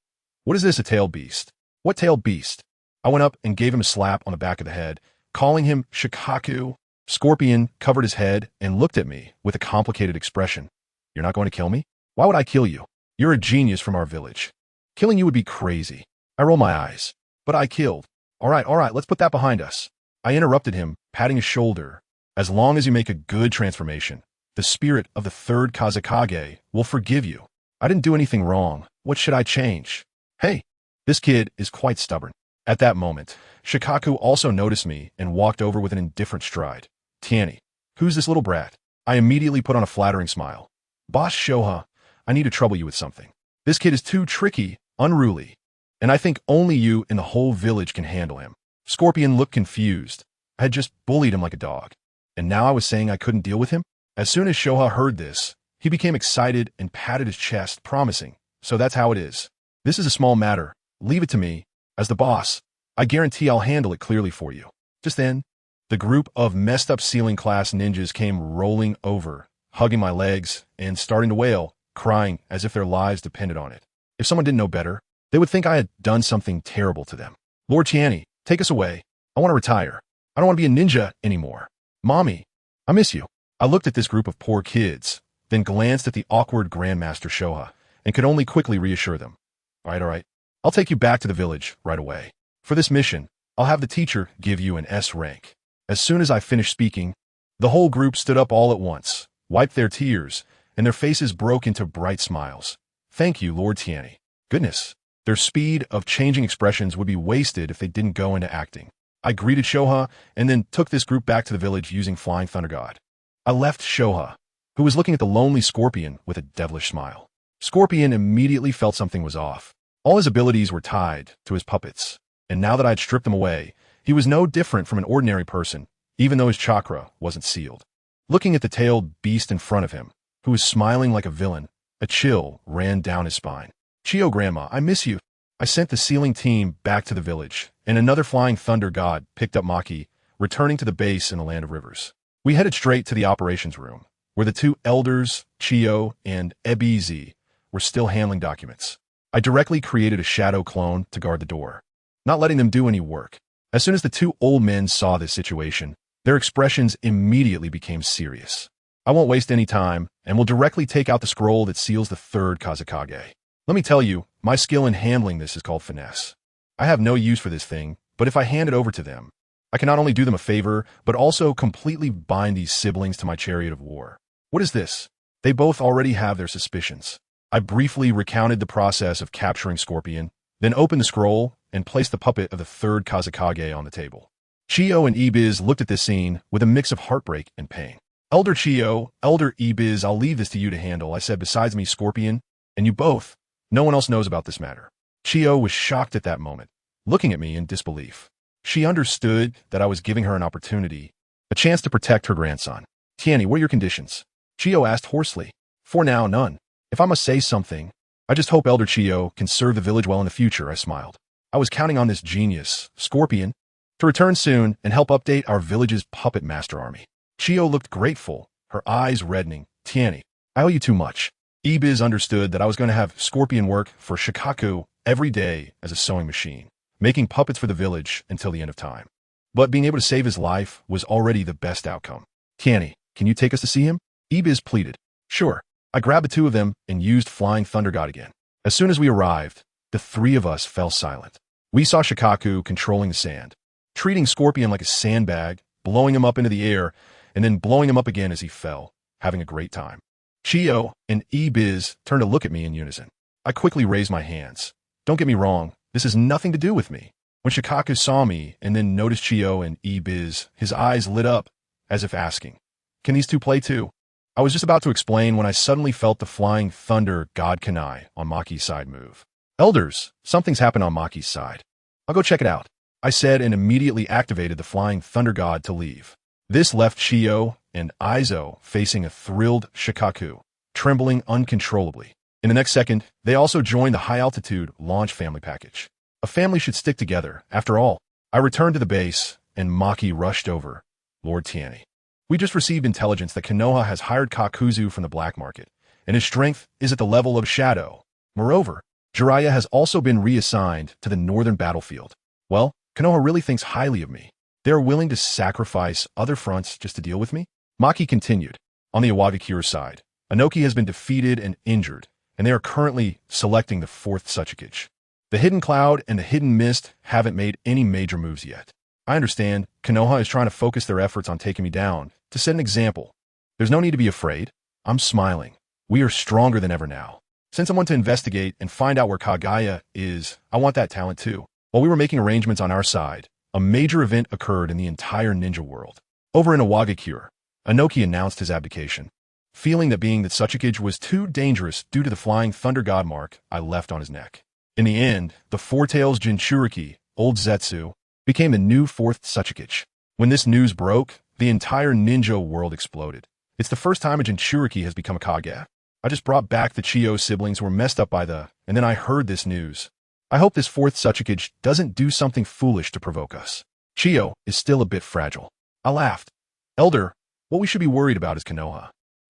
What is this, a tailed beast? What tailed beast? I went up and gave him a slap on the back of the head, calling him Shikaku. Scorpion covered his head and looked at me with a complicated expression. You're not going to kill me? Why would I kill you? You're a genius from our village. Killing you would be crazy. I rolled my eyes. But I killed. All right, let's put that behind us. I interrupted him, patting his shoulder. As long as you make a good transformation, the spirit of the 3rd Kazekage will forgive you. I didn't do anything wrong. What should I change? Hey, this kid is quite stubborn. At that moment, Shikaku also noticed me and walked over with an indifferent stride. Tianyi, who's this little brat? I immediately put on a flattering smile. Boss Shoha, I need to trouble you with something. This kid is too tricky, unruly, and I think only you in the whole village can handle him. Scorpion looked confused. I had just bullied him like a dog, and now I was saying I couldn't deal with him? As soon as Shoha heard this, he became excited and patted his chest, promising, so that's how it is. This is a small matter. Leave it to me. As the boss, I guarantee I'll handle it clearly for you. Just then, the group of messed-up ceiling-class ninjas came rolling over, hugging my legs and starting to wail, crying as if their lives depended on it. If someone didn't know better, they would think I had done something terrible to them. Lord Tianyi, take us away. I want to retire. I don't want to be a ninja anymore. Mommy, I miss you. I looked at this group of poor kids, then glanced at the awkward Grandmaster Shoha, and could only quickly reassure them. All right. I'll take you back to the village right away. For this mission, I'll have the teacher give you an S rank. As soon as I finished speaking, the whole group stood up all at once, wiped their tears, and their faces broke into bright smiles. Thank you, Lord Tianyi. Goodness, their speed of changing expressions would be wasted if they didn't go into acting. I greeted Shoha and then took this group back to the village using Flying Thunder God. I left Shoha, who was looking at the lonely Scorpion with a devilish smile. Scorpion immediately felt something was off. All his abilities were tied to his puppets, and now that I'd stripped them away, he was no different from an ordinary person, even though his chakra wasn't sealed. Looking at the tailed beast in front of him, who was smiling like a villain, a chill ran down his spine. Chio Grandma, I miss you. I sent the sealing team back to the village, and another Flying Thunder God picked up Maki, returning to the base in the Land of Rivers. We headed straight to the operations room, where the 2 elders, Chio and Ebizi, were still handling documents. I directly created a shadow clone to guard the door, not letting them do any work. As soon as the 2 old men saw this situation, their expressions immediately became serious. I won't waste any time, and will directly take out the scroll that seals the 3rd Kazekage. Let me tell you, my skill in handling this is called finesse. I have no use for this thing, but if I hand it over to them, I can not only do them a favor, but also completely bind these siblings to my chariot of war. What is this? They both already have their suspicions. I briefly recounted the process of capturing Scorpion, then opened the scroll and placed the puppet of the 3rd Kazekage on the table. Chio and Ebiz looked at this scene with a mix of heartbreak and pain. Elder Chio, Elder Ebiz, I'll leave this to you to handle, I said. Besides me, Scorpion, and you both, no one else knows about this matter. Chio was shocked at that moment, looking at me in disbelief. She understood that I was giving her an opportunity, a chance to protect her grandson. Tianyi, what are your conditions? Chio asked hoarsely. For now, none. If I must say something, I just hope Elder Chio can serve the village well in the future, I smiled. I was counting on this genius, Scorpion, to return soon and help update our village's puppet master army. Chio looked grateful, her eyes reddening. Tianyi, I owe you too much. Ebiz understood that I was going to have Scorpion work for Shikaku every day as a sewing machine, making puppets for the village until the end of time. But being able to save his life was already the best outcome. Tianyi, can you take us to see him? Ebiz pleaded. Sure. I grabbed the two of them and used Flying Thunder God again. As soon as we arrived, the three of us fell silent. We saw Shikaku controlling the sand, treating Scorpion like a sandbag, blowing him up into the air, and then blowing him up again as he fell, having a great time. Chio and Ebiz turned to look at me in unison. I quickly raised my hands. Don't get me wrong, this has nothing to do with me. When Shikaku saw me and then noticed Chio and Ebiz, his eyes lit up, as if asking, can these two play too? I was just about to explain when I suddenly felt the Flying Thunder God Kanai on Maki's side move. Elders, something's happened on Maki's side. I'll go check it out, I said and immediately activated the Flying Thunder God to leave. This left Chio and Izo facing a thrilled Shikaku, trembling uncontrollably. In the next second, they also joined the high-altitude launch family package. A family should stick together, after all. I returned to the base, and Maki rushed over. Lord Tianyi, we just received intelligence that Konoha has hired Kakuzu from the black market, and his strength is at the level of Shadow. Moreover, Jiraiya has also been reassigned to the northern battlefield. Well, Konoha really thinks highly of me. They are willing to sacrifice other fronts just to deal with me? Maki continued. On the Iwagakure side, Inoki has been defeated and injured, and they are currently selecting the fourth Tsuchikage. The Hidden Cloud and the Hidden Mist haven't made any major moves yet. I understand Konoha is trying to focus their efforts on taking me down, to set an example. There's no need to be afraid. I'm smiling. We are stronger than ever now. Since I want to investigate and find out where Kagaya is, I want that talent too. While we were making arrangements on our side, a major event occurred in the entire ninja world. Over in Iwagakure, Inoki announced his abdication. Feeling that being the Tsuchikage was too dangerous due to the Flying Thunder God mark I left on his neck. In the end, the Four Tails Jinchuriki, Old Zetsu, became the new fourth Tsuchikage. When this news broke, the entire ninja world exploded. It's the first time a Jinchuriki has become a Kage. I just brought back the Chio siblings who were messed up by and then I heard this news. I hope this fourth Tsuchikage doesn't do something foolish to provoke us. Chio is still a bit fragile. I laughed. Elder, what we should be worried about is Konoha.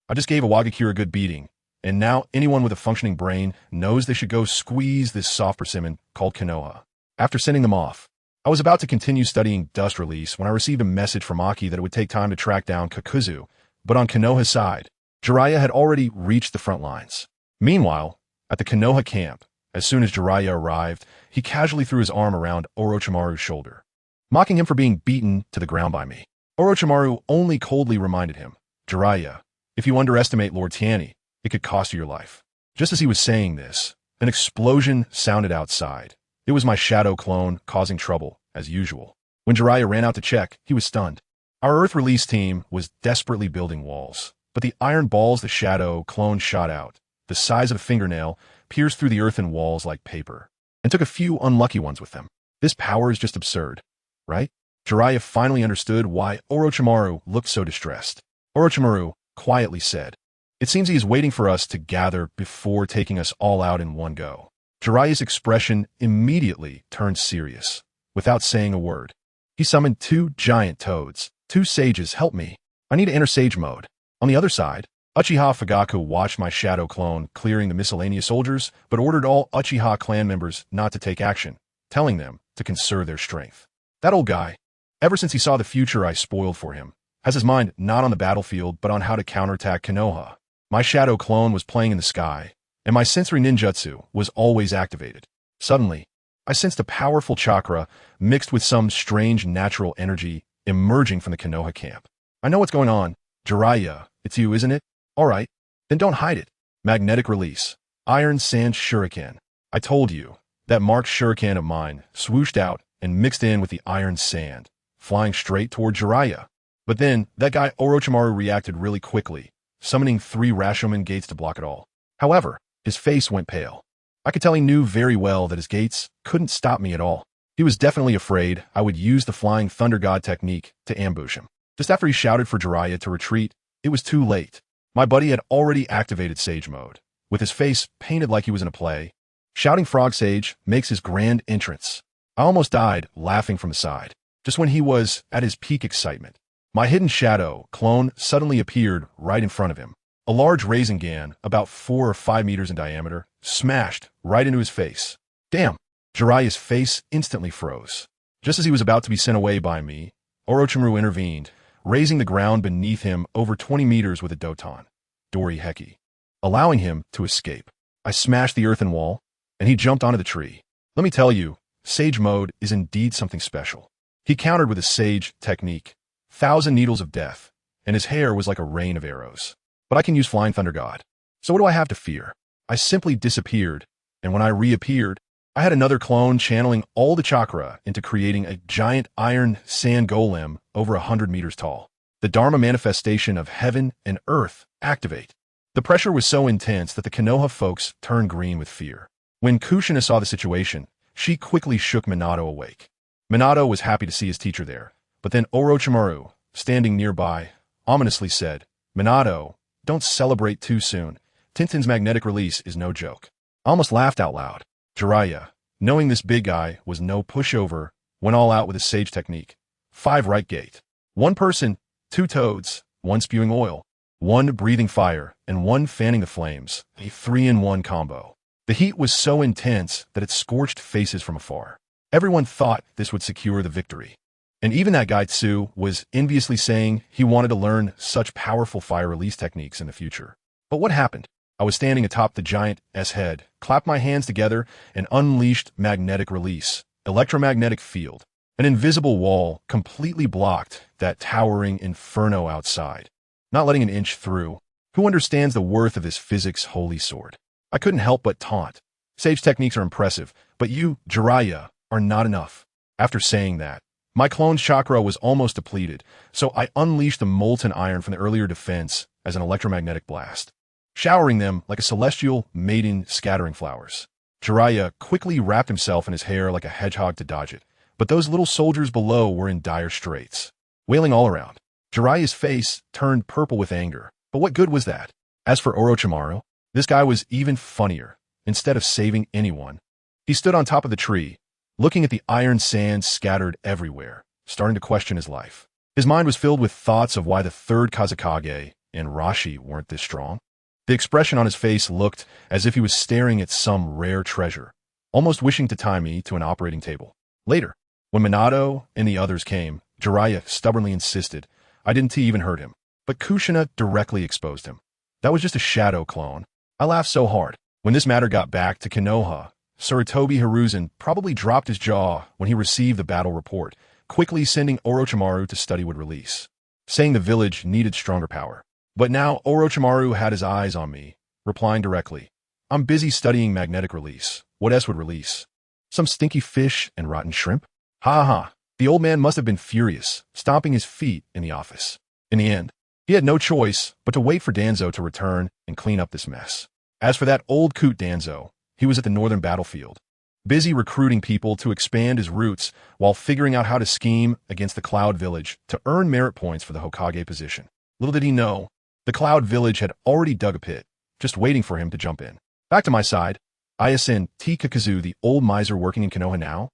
I just gave Iwagakure a good beating, and now anyone with a functioning brain knows they should go squeeze this soft persimmon called Konoha. After sending them off, I was about to continue studying Dust Release when I received a message from Aki that it would take time to track down Kakuzu, but on Konoha's side, Jiraiya had already reached the front lines. Meanwhile, at the Konoha camp, as soon as Jiraiya arrived, he casually threw his arm around Orochimaru's shoulder, mocking him for being beaten to the ground by me. Orochimaru only coldly reminded him, Jiraiya, if you underestimate Lord Tianyi, it could cost you your life. Just as he was saying this, an explosion sounded outside. It was my shadow clone causing trouble, as usual. When Jiraiya ran out to check, he was stunned. Our Earth Release team was desperately building walls, but the iron balls the shadow clone shot out, the size of a fingernail, pierced through the earthen walls like paper, and took a few unlucky ones with them. This power is just absurd, right? Jiraiya finally understood why Orochimaru looked so distressed. Orochimaru quietly said, it seems he is waiting for us to gather before taking us all out in one go. Jiraiya's expression immediately turned serious. Without saying a word, he summoned two giant toads. Two sages, help me. I need to enter sage mode. On the other side, Uchiha Fugaku watched my shadow clone clearing the miscellaneous soldiers, but ordered all Uchiha clan members not to take action, telling them to conserve their strength. That old guy, ever since he saw the future I spoiled for him, has his mind not on the battlefield but on how to counterattack Konoha. My shadow clone was playing in the sky, and my sensory ninjutsu was always activated. Suddenly, I sensed a powerful chakra mixed with some strange natural energy emerging from the Konoha camp. I know what's going on. Jiraiya, it's you, isn't it? All right, then don't hide it. Magnetic release. Iron Sand Shuriken. I told you, that marked shuriken of mine swooshed out and mixed in with the iron sand, flying straight toward Jiraiya. But then, that guy Orochimaru reacted really quickly, summoning 3 Rashomon gates to block it all. However, his face went pale. I could tell he knew very well that his gates couldn't stop me at all. He was definitely afraid I would use the Flying Thunder God technique to ambush him. Just after he shouted for Jiraiya to retreat, it was too late. My buddy had already activated Sage Mode. With his face painted like he was in a play, Shouting Frog Sage makes his grand entrance. I almost died laughing from the side. Just when he was at his peak excitement, my hidden shadow clone suddenly appeared right in front of him. A large Rasengan, about 4 or 5 meters in diameter, smashed right into his face. Damn! Jiraiya's face instantly froze. Just as he was about to be sent away by me, Orochimaru intervened, raising the ground beneath him over 20 meters with a Doton, Dori Heki, allowing him to escape. I smashed the earthen wall, and he jumped onto the tree. Let me tell you, Sage Mode is indeed something special. He countered with a Sage technique, 1,000 Needles of Death, and his hair was like a rain of arrows. But I can use Flying Thunder God. So what do I have to fear? I simply disappeared, and when I reappeared, I had another clone channeling all the chakra into creating a giant iron sand golem over 100 meters tall. The Dharma manifestation of heaven and earth activate. The pressure was so intense that the Konoha folks turned green with fear. When Kushina saw the situation, she quickly shook Minato awake. Minato was happy to see his teacher there, but then Orochimaru, standing nearby, ominously said, "Minato, don't celebrate too soon. Tintin's magnetic release is no joke." I almost laughed out loud. Jiraiya, knowing this big guy was no pushover, went all out with his Sage technique. 5 right gate. 1 person, 2 toads, 1 spewing oil, 1 breathing fire, and 1 fanning the flames. A 3-in-1 combo. The heat was so intense that it scorched faces from afar. Everyone thought this would secure the victory. And even that guy Tsu was enviously saying he wanted to learn such powerful fire release techniques in the future. But what happened? I was standing atop the giant S-head, clapped my hands together, and unleashed magnetic release, electromagnetic field. An invisible wall completely blocked that towering inferno outside, not letting an inch through. Who understands the worth of this physics holy sword? I couldn't help but taunt. Sage techniques are impressive, but you, Jiraiya, are not enough. After saying that, my clone's chakra was almost depleted, so I unleashed the molten iron from the earlier defense as an electromagnetic blast, showering them like a celestial maiden scattering flowers. Jiraiya quickly wrapped himself in his hair like a hedgehog to dodge it, but those little soldiers below were in dire straits, wailing all around. Jiraiya's face turned purple with anger, but what good was that? As for Orochimaru, this guy was even funnier. Instead of saving anyone, he stood on top of the tree, looking at the iron sand scattered everywhere, starting to question his life. His mind was filled with thoughts of why the 3rd Kazekage and Rashi weren't this strong. The expression on his face looked as if he was staring at some rare treasure, almost wishing to tie me to an operating table. Later, when Minato and the others came, Jiraiya stubbornly insisted I didn't even hurt him, but Kushina directly exposed him. That was just a shadow clone. I laughed so hard. When this matter got back to Konoha, Sarutobi Hiruzen probably dropped his jaw when he received the battle report, quickly sending Orochimaru to study would release, saying the village needed stronger power. But now Orochimaru had his eyes on me, replying directly, "I'm busy studying magnetic release. What else would release? Some stinky fish and rotten shrimp?" Ha ha. The old man must have been furious, stomping his feet in the office. In the end, he had no choice but to wait for Danzo to return and clean up this mess. As for that old coot Danzo, he was at the northern battlefield, busy recruiting people to expand his roots while figuring out how to scheme against the Cloud Village to earn merit points for the Hokage position. Little did he know, the Cloud Village had already dug a pit, just waiting for him to jump in. Back to my side, Ayasin T. Kakazu, the old miser working in Konoha now.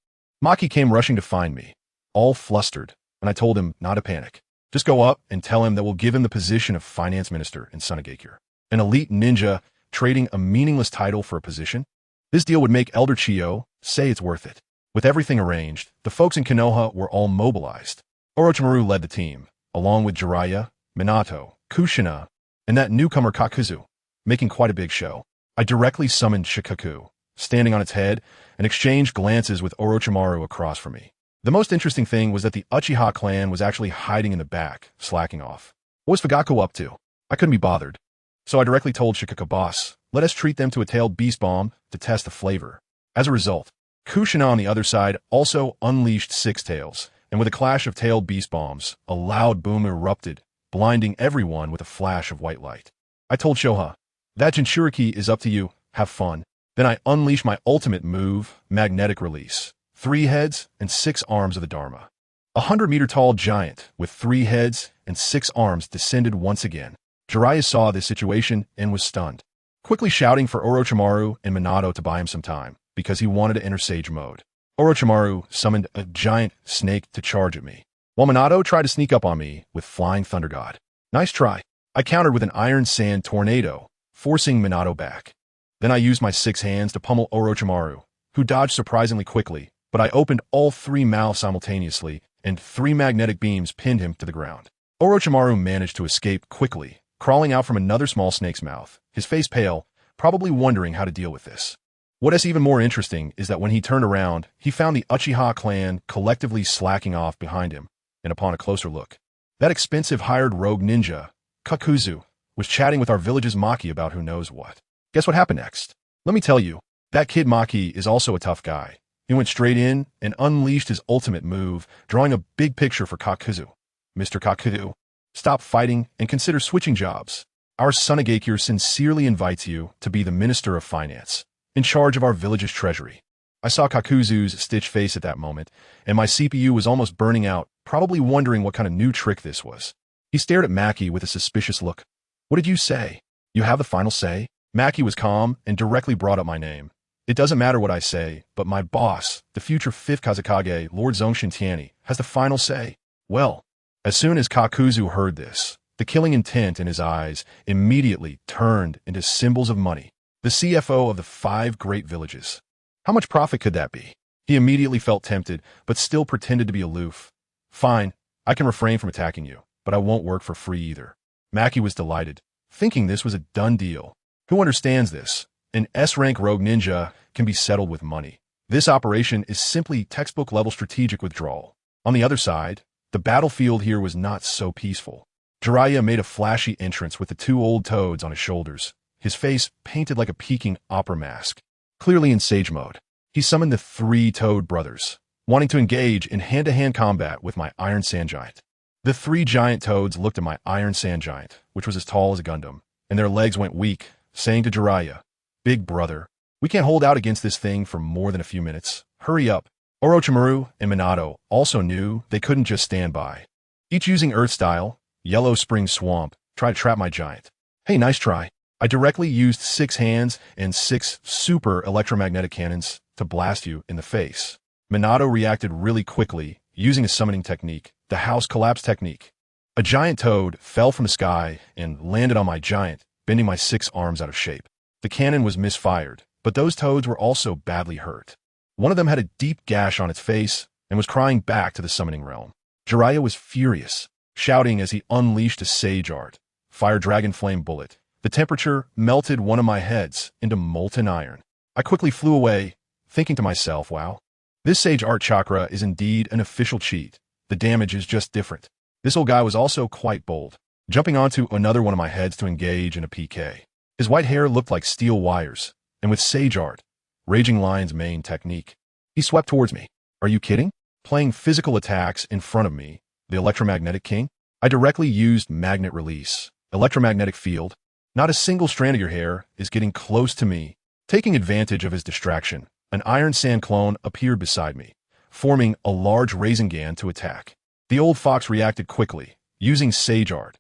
Maki came rushing to find me, all flustered, and I told him not to panic. Just go up and tell him that we'll give him the position of finance minister in Sunagakure. An elite ninja trading a meaningless title for a position? This deal would make Elder Chiyo say it's worth it. With everything arranged, the folks in Konoha were all mobilized. Orochimaru led the team, along with Jiraiya, Minato, Kushina, and that newcomer Kakuzu, making quite a big show. I directly summoned Shikaku, standing on its head, and exchanged glances with Orochimaru across from me. The most interesting thing was that the Uchiha clan was actually hiding in the back, slacking off. What was Fugaku up to? I couldn't be bothered. So I directly told Shikaku, "Boss, let us treat them to a tailed beast bomb to test the flavor." As a result, Kushina on the other side also unleashed 6 tails, and with a clash of tailed beast bombs, a loud boom erupted, blinding everyone with a flash of white light. I told Shoha, "That Jinchuriki is up to you, have fun." Then I unleashed my ultimate move, magnetic release. 3 heads and 6 arms of the Dharma. 100-meter-tall giant with 3 heads and 6 arms descended once again. Jiraiya saw this situation and was stunned, quickly shouting for Orochimaru and Minato to buy him some time, because he wanted to enter Sage Mode. Orochimaru summoned a giant snake to charge at me, while Minato tried to sneak up on me with Flying Thunder God. Nice try. I countered with an Iron Sand Tornado, forcing Minato back. Then I used my 6 hands to pummel Orochimaru, who dodged surprisingly quickly, but I opened all 3 mouths simultaneously, and 3 magnetic beams pinned him to the ground. Orochimaru managed to escape quickly, crawling out from another small snake's mouth, his face pale, probably wondering how to deal with this. What is even more interesting is that when he turned around, he found the Uchiha clan collectively slacking off behind him, and upon a closer look, that expensive hired rogue ninja, Kakuzu, was chatting with our village's Maki about who knows what. Guess what happened next? Let me tell you, that kid Maki is also a tough guy. He went straight in and unleashed his ultimate move, drawing a big picture for Kakuzu. Mr. Kakuzu, stop fighting and consider switching jobs. Our Sunagakure sincerely invites you to be the Minister of Finance, in charge of our village's treasury. I saw Kakuzu's stitched face at that moment, and my CPU was almost burning out, probably wondering what kind of new trick this was. He stared at Maki with a suspicious look. What did you say? You have the final say? Maki was calm and directly brought up my name. It doesn't matter what I say, but my boss, the future 5th Kazekage, Lord Zongshen Tianyi, has the final say. Well, as soon as Kakuzu heard this, the killing intent in his eyes immediately turned into symbols of money. The CFO of the 5 great villages. How much profit could that be? He immediately felt tempted, but still pretended to be aloof. Fine, I can refrain from attacking you, but I won't work for free either. Maki was delighted, thinking this was a done deal. Who understands this? An S-rank rogue ninja can be settled with money. This operation is simply textbook-level strategic withdrawal. On the other side, the battlefield here was not so peaceful. Jiraiya made a flashy entrance with the 2 old toads on his shoulders, his face painted like a peaking opera mask. Clearly in sage mode, he summoned the 3 Toad brothers, wanting to engage in hand-to-hand combat with my Iron Sand Giant. The 3 giant toads looked at my Iron Sand Giant, which was as tall as a Gundam, and their legs went weak, saying to Jiraiya, "Big brother, we can't hold out against this thing for more than a few minutes. Hurry up." Orochimaru and Minato also knew they couldn't just stand by. Each using Earth style, Yellow Spring Swamp, tried to trap my giant. Hey, nice try. I directly used 6 hands and 6 super electromagnetic cannons to blast you in the face. Minato reacted really quickly, using a summoning technique, the House Collapse technique. A giant toad fell from the sky and landed on my giant, bending my 6 arms out of shape. The cannon was misfired, but those toads were also badly hurt. One of them had a deep gash on its face and was crying back to the summoning realm. Jiraiya was furious, shouting as he unleashed a Sage Art, Fire Dragon Flame Bullet. The temperature melted one of my heads into molten iron. I quickly flew away, thinking to myself, wow, this Sage Art chakra is indeed an official cheat. The damage is just different. This old guy was also quite bold, jumping onto another one of my heads to engage in a PK. His white hair looked like steel wires, and with Sage Art, Raging Lion's main technique, he swept towards me. Are you kidding? Playing physical attacks in front of me, the Electromagnetic King? I directly used Magnet Release, Electromagnetic Field. Not a single strand of your hair is getting close to me. Taking advantage of his distraction, an Iron Sand clone appeared beside me, forming a large Rasengan to attack. The old fox reacted quickly, using Sage Art.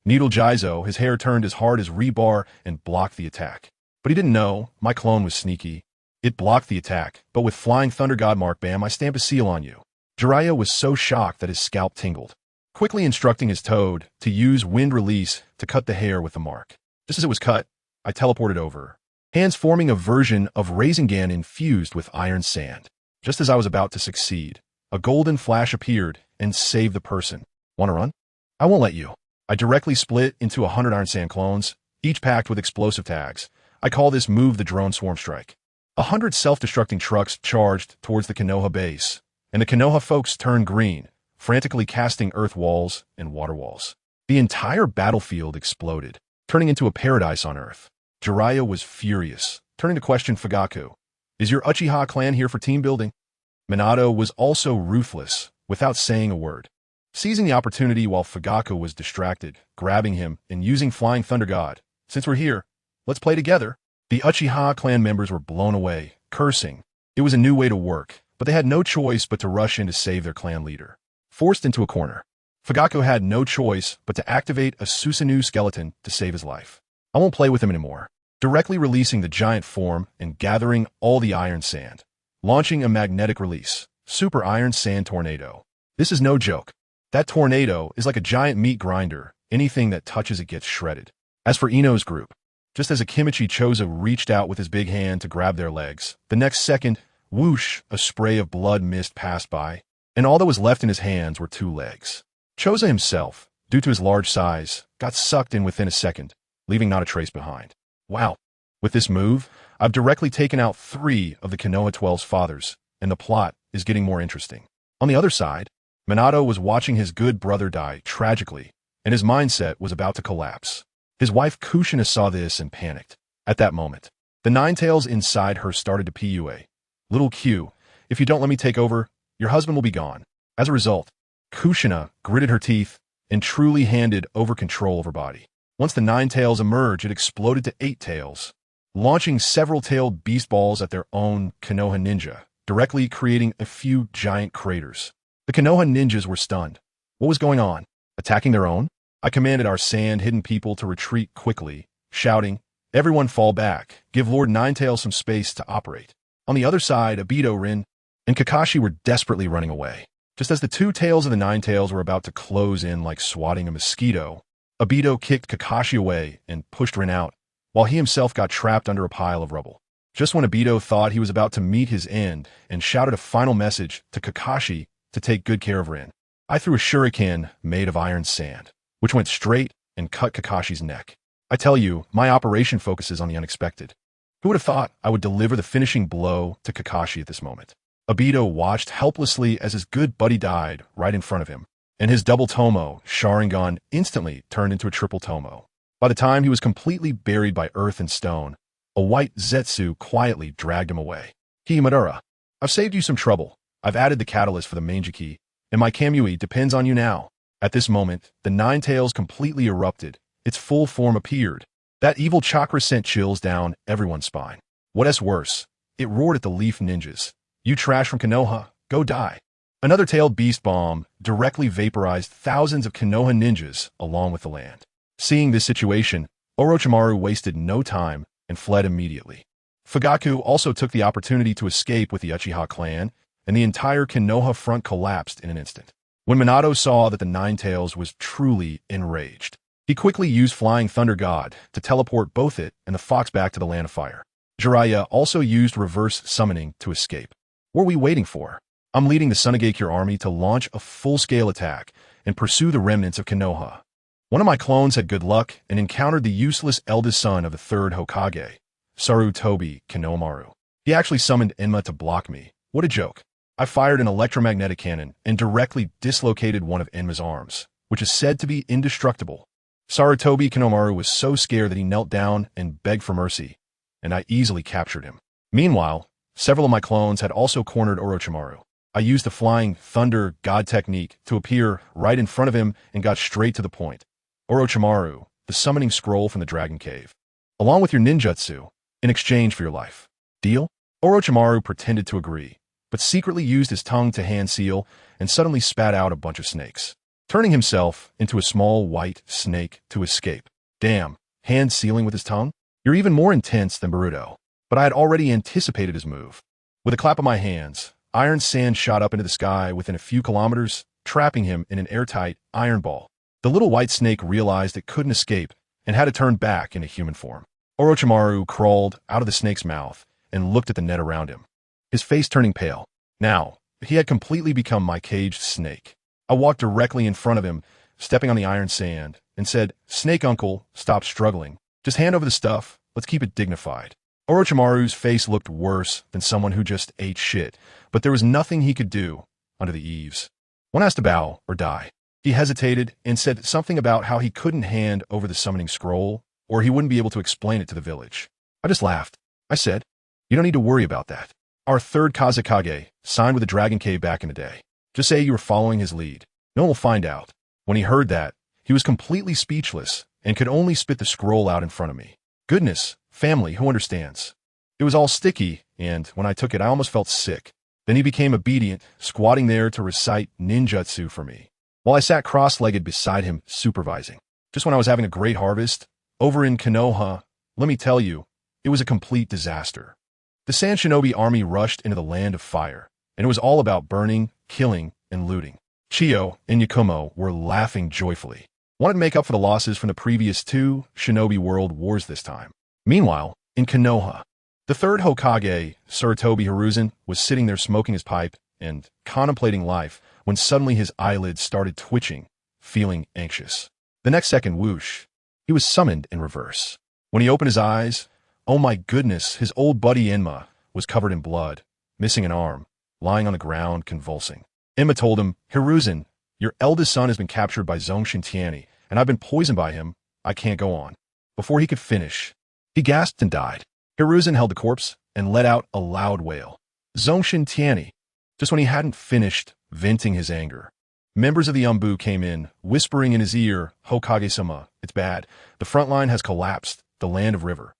Needle Jizo, his hair turned as hard as rebar and blocked the attack. But he didn't know, my clone was sneaky. It blocked the attack, but with Flying Thunder God Mark Bam, I stamp a seal on you. Jiraiya was so shocked that his scalp tingled, quickly instructing his toad to use Wind Release to cut the hair with the mark. Just as it was cut, I teleported over, hands forming a version of Rasengan infused with Iron Sand. Just as I was about to succeed, a golden flash appeared and saved the person. Want to run? I won't let you. I directly split into 100 Iron Sand clones, each packed with explosive tags. I call this move the Drone Swarm Strike. 100 self-destructing trucks charged towards the Konoha base, and the Konoha folks turned green, frantically casting earth walls and water walls. The entire battlefield exploded, turning into a paradise on Earth. Jiraiya was furious, turning to question Fugaku. Is your Uchiha clan here for team building? Minato was also ruthless, without saying a word. Seizing the opportunity while Fugaku was distracted, grabbing him and using Flying Thunder God. Since we're here, let's play together. The Uchiha clan members were blown away, cursing. It was a new way to work, but they had no choice but to rush in to save their clan leader. Forced into a corner, Fugaku had no choice but to activate a Susanoo skeleton to save his life. I won't play with him anymore. Directly releasing the giant form and gathering all the Iron Sand, launching a magnetic release, Super Iron Sand Tornado. This is no joke. That tornado is like a giant meat grinder. Anything that touches it gets shredded. As for Ino's group, just as Akimichi Chozo reached out with his big hand to grab their legs, the next second, whoosh, a spray of blood mist passed by, and all that was left in his hands were 2 legs. Chozo himself, due to his large size, got sucked in within a second, leaving not a trace behind. Wow. With this move, I've directly taken out 3 of the Konoha 12's fathers, and the plot is getting more interesting. On the other side, Minato was watching his good brother die tragically, and his mindset was about to collapse. His wife Kushina saw this and panicked. At that moment, the 9 tails inside her started to PUA. Little Q, if you don't let me take over, your husband will be gone. As a result, Kushina gritted her teeth and truly handed over control of her body. Once the 9 tails emerged, it exploded to 8 tails, launching several tailed beast balls at their own Konoha ninja, directly creating a few giant craters. The Konoha ninjas were stunned. What was going on? Attacking their own? I commanded our sand-hidden people to retreat quickly, shouting, "Everyone fall back, give Lord Ninetail some space to operate." On the other side, Obito, Rin, and Kakashi were desperately running away. Just as the 2 tails of the 9 tails were about to close in like swatting a mosquito, Obito kicked Kakashi away and pushed Rin out, while he himself got trapped under a pile of rubble. Just when Obito thought he was about to meet his end and shouted a final message to Kakashi to take good care of Rin, I threw a shuriken made of iron sand, which went straight and cut Kakashi's neck. I tell you, my operation focuses on the unexpected. Who would have thought I would deliver the finishing blow to Kakashi at this moment? Obito watched helplessly as his good buddy died right in front of him, and his double Tomo, Sharingan, instantly turned into a triple Tomo. By the time he was completely buried by earth and stone, a white Zetsu quietly dragged him away. Kimadura, I've saved you some trouble. I've added the catalyst for the Manjiki, and my Kamui depends on you now. At this moment, the 9 tails completely erupted. Its full form appeared. That evil chakra sent chills down everyone's spine. What's worse, it roared at the Leaf Ninjas. You trash from Konoha, go die. Another tailed beast bomb directly vaporized thousands of Konoha ninjas along with the land. Seeing this situation, Orochimaru wasted no time and fled immediately. Fugaku also took the opportunity to escape with the Uchiha clan, and the entire Konoha front collapsed in an instant. When Minato saw that the 9 tails was truly enraged, he quickly used Flying Thunder God to teleport both it and the fox back to the Land of Fire. Jiraiya also used reverse summoning to escape. What are we waiting for? I'm leading the Sunagakure army to launch a full-scale attack and pursue the remnants of Konoha. One of my clones had good luck and encountered the useless eldest son of the 3rd Hokage, Sarutobi Konohamaru. He actually summoned Enma to block me. What a joke. I fired an electromagnetic cannon and directly dislocated one of Enma's arms, which is said to be indestructible. Sarutobi Konohamaru was so scared that he knelt down and begged for mercy, and I easily captured him. Meanwhile, several of my clones had also cornered Orochimaru. I used the Flying Thunder God technique to appear right in front of him and got straight to the point. Orochimaru, the summoning scroll from the Dragon Cave, along with your ninjutsu, in exchange for your life. Deal? Orochimaru pretended to agree, but secretly used his tongue to hand seal and suddenly spat out a bunch of snakes, turning himself into a small white snake to escape. Damn, hand sealing with his tongue? You're even more intense than Boruto. But I had already anticipated his move. With a clap of my hands, iron sand shot up into the sky within a few kilometers, trapping him in an airtight iron ball. The little white snake realized it couldn't escape and had to turn back into human form. Orochimaru crawled out of the snake's mouth and looked at the net around him, his face turning pale. Now, he had completely become my caged snake. I walked directly in front of him, stepping on the iron sand, and said, "Snake uncle, stop struggling. Just hand over the stuff. Let's keep it dignified." Orochimaru's face looked worse than someone who just ate shit, but there was nothing he could do under the eaves. One has to bow or die. He hesitated and said something about how he couldn't hand over the summoning scroll, or he wouldn't be able to explain it to the village. I just laughed. I said, "You don't need to worry about that. Our 3rd Kazekage signed with the Dragon Cave back in the day. Just say you were following his lead. No one will find out." When he heard that, he was completely speechless and could only spit the scroll out in front of me. Goodness, family, who understands? It was all sticky, and when I took it, I almost felt sick. Then he became obedient, squatting there to recite ninjutsu for me, while I sat cross-legged beside him, supervising. Just when I was having a great harvest, over in Konoha, let me tell you, it was a complete disaster. The Sand Shinobi army rushed into the land of fire, and it was all about burning, killing, and looting. Chiyo and Yakumo were laughing joyfully. Wanted to make up for the losses from the previous two Shinobi World Wars this time. Meanwhile, in Konoha, the third Hokage, Sarutobi Hiruzen, was sitting there smoking his pipe and contemplating life when suddenly his eyelids started twitching, feeling anxious. The next second, whoosh, he was summoned in reverse. When he opened his eyes, oh my goodness, his old buddy Enma was covered in blood, missing an arm, lying on the ground convulsing. Enma told him, Hiruzen, your eldest son has been captured by Zongshen Tianyi, and I've been poisoned by him. I can't go on. Before he could finish, he gasped and died. Hiruzen held the corpse and let out a loud wail. Zongshen Tianyi. Just when he hadn't finished venting his anger, members of the Umbu came in, whispering in his ear, Hokage-sama, it's bad. The front line has collapsed. The land of river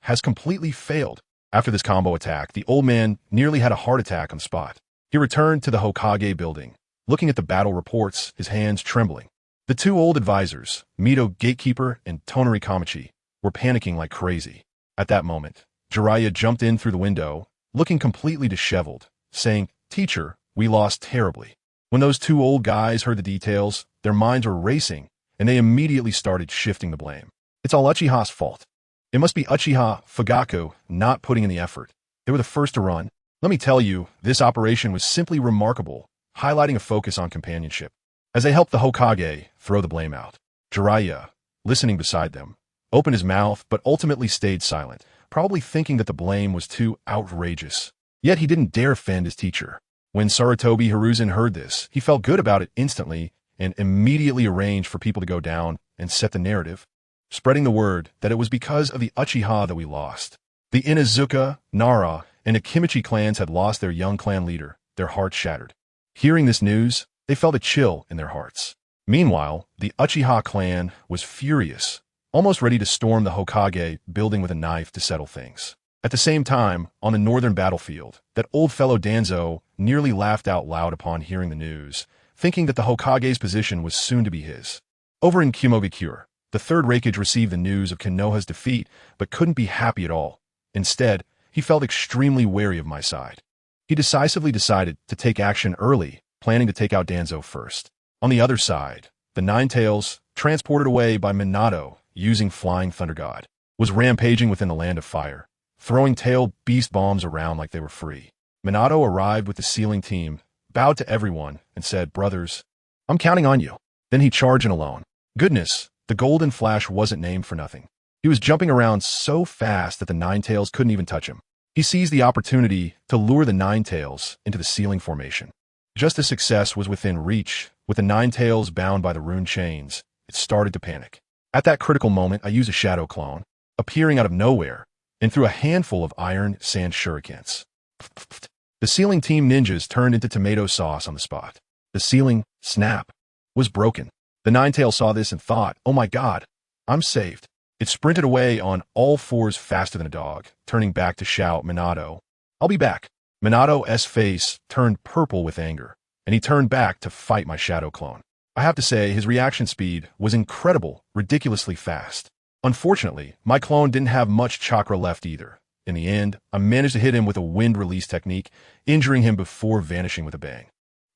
has completely failed. After this combo attack, the old man nearly had a heart attack on the spot. He returned to the Hokage building, looking at the battle reports, his hands trembling. The two old advisors, Mito Gatekeeper and Tonari Kamachi, were panicking like crazy. At that moment, Jiraiya jumped in through the window, looking completely disheveled, saying, Teacher, we lost terribly. When those two old guys heard the details, their minds were racing, and they immediately started shifting the blame. It's all Uchiha's fault. It must be Uchiha Fugaku not putting in the effort. They were the first to run. Let me tell you, this operation was simply remarkable, highlighting a focus on companionship. As they helped the Hokage throw the blame out, Jiraiya, listening beside them, opened his mouth but ultimately stayed silent, probably thinking that the blame was too outrageous. Yet he didn't dare offend his teacher. When Sarutobi Hiruzen heard this, he felt good about it instantly and immediately arranged for people to go down and set the narrative, spreading the word that it was because of the Uchiha that we lost. The Inazuka, Nara, and Akimichi clans had lost their young clan leader, their hearts shattered. Hearing this news, they felt a chill in their hearts. Meanwhile, the Uchiha clan was furious, almost ready to storm the Hokage building with a knife to settle things. At the same time, on the northern battlefield, that old fellow Danzo nearly laughed out loud upon hearing the news, thinking that the Hokage's position was soon to be his. Over in Kumogakure, the third Raikage received the news of Konoha's defeat, but couldn't be happy at all. Instead, he felt extremely wary of my side. He decisively decided to take action early, planning to take out Danzo first. On the other side, the Ninetales, transported away by Minato using Flying Thunder God, was rampaging within the land of fire, throwing tail beast bombs around like they were free. Minato arrived with the sealing team, bowed to everyone, and said, Brothers, I'm counting on you. Then he charged in alone. Goodness, the Golden Flash wasn't named for nothing. He was jumping around so fast that the Ninetales couldn't even touch him. He seized the opportunity to lure the Ninetales into the sealing formation. Just as success was within reach, with the Ninetales bound by the rune chains, it started to panic. At that critical moment, I used a shadow clone, appearing out of nowhere, and threw a handful of iron sand shurikens. The sealing team ninjas turned into tomato sauce on the spot. The sealing, snap, was broken. The Ninetale saw this and thought, oh my god, I'm saved. It sprinted away on all fours faster than a dog, turning back to shout, Minato, I'll be back. Minato's face turned purple with anger, and he turned back to fight my shadow clone. I have to say, his reaction speed was incredible, ridiculously fast. Unfortunately, my clone didn't have much chakra left either. In the end, I managed to hit him with a wind release technique, injuring him before vanishing with a bang.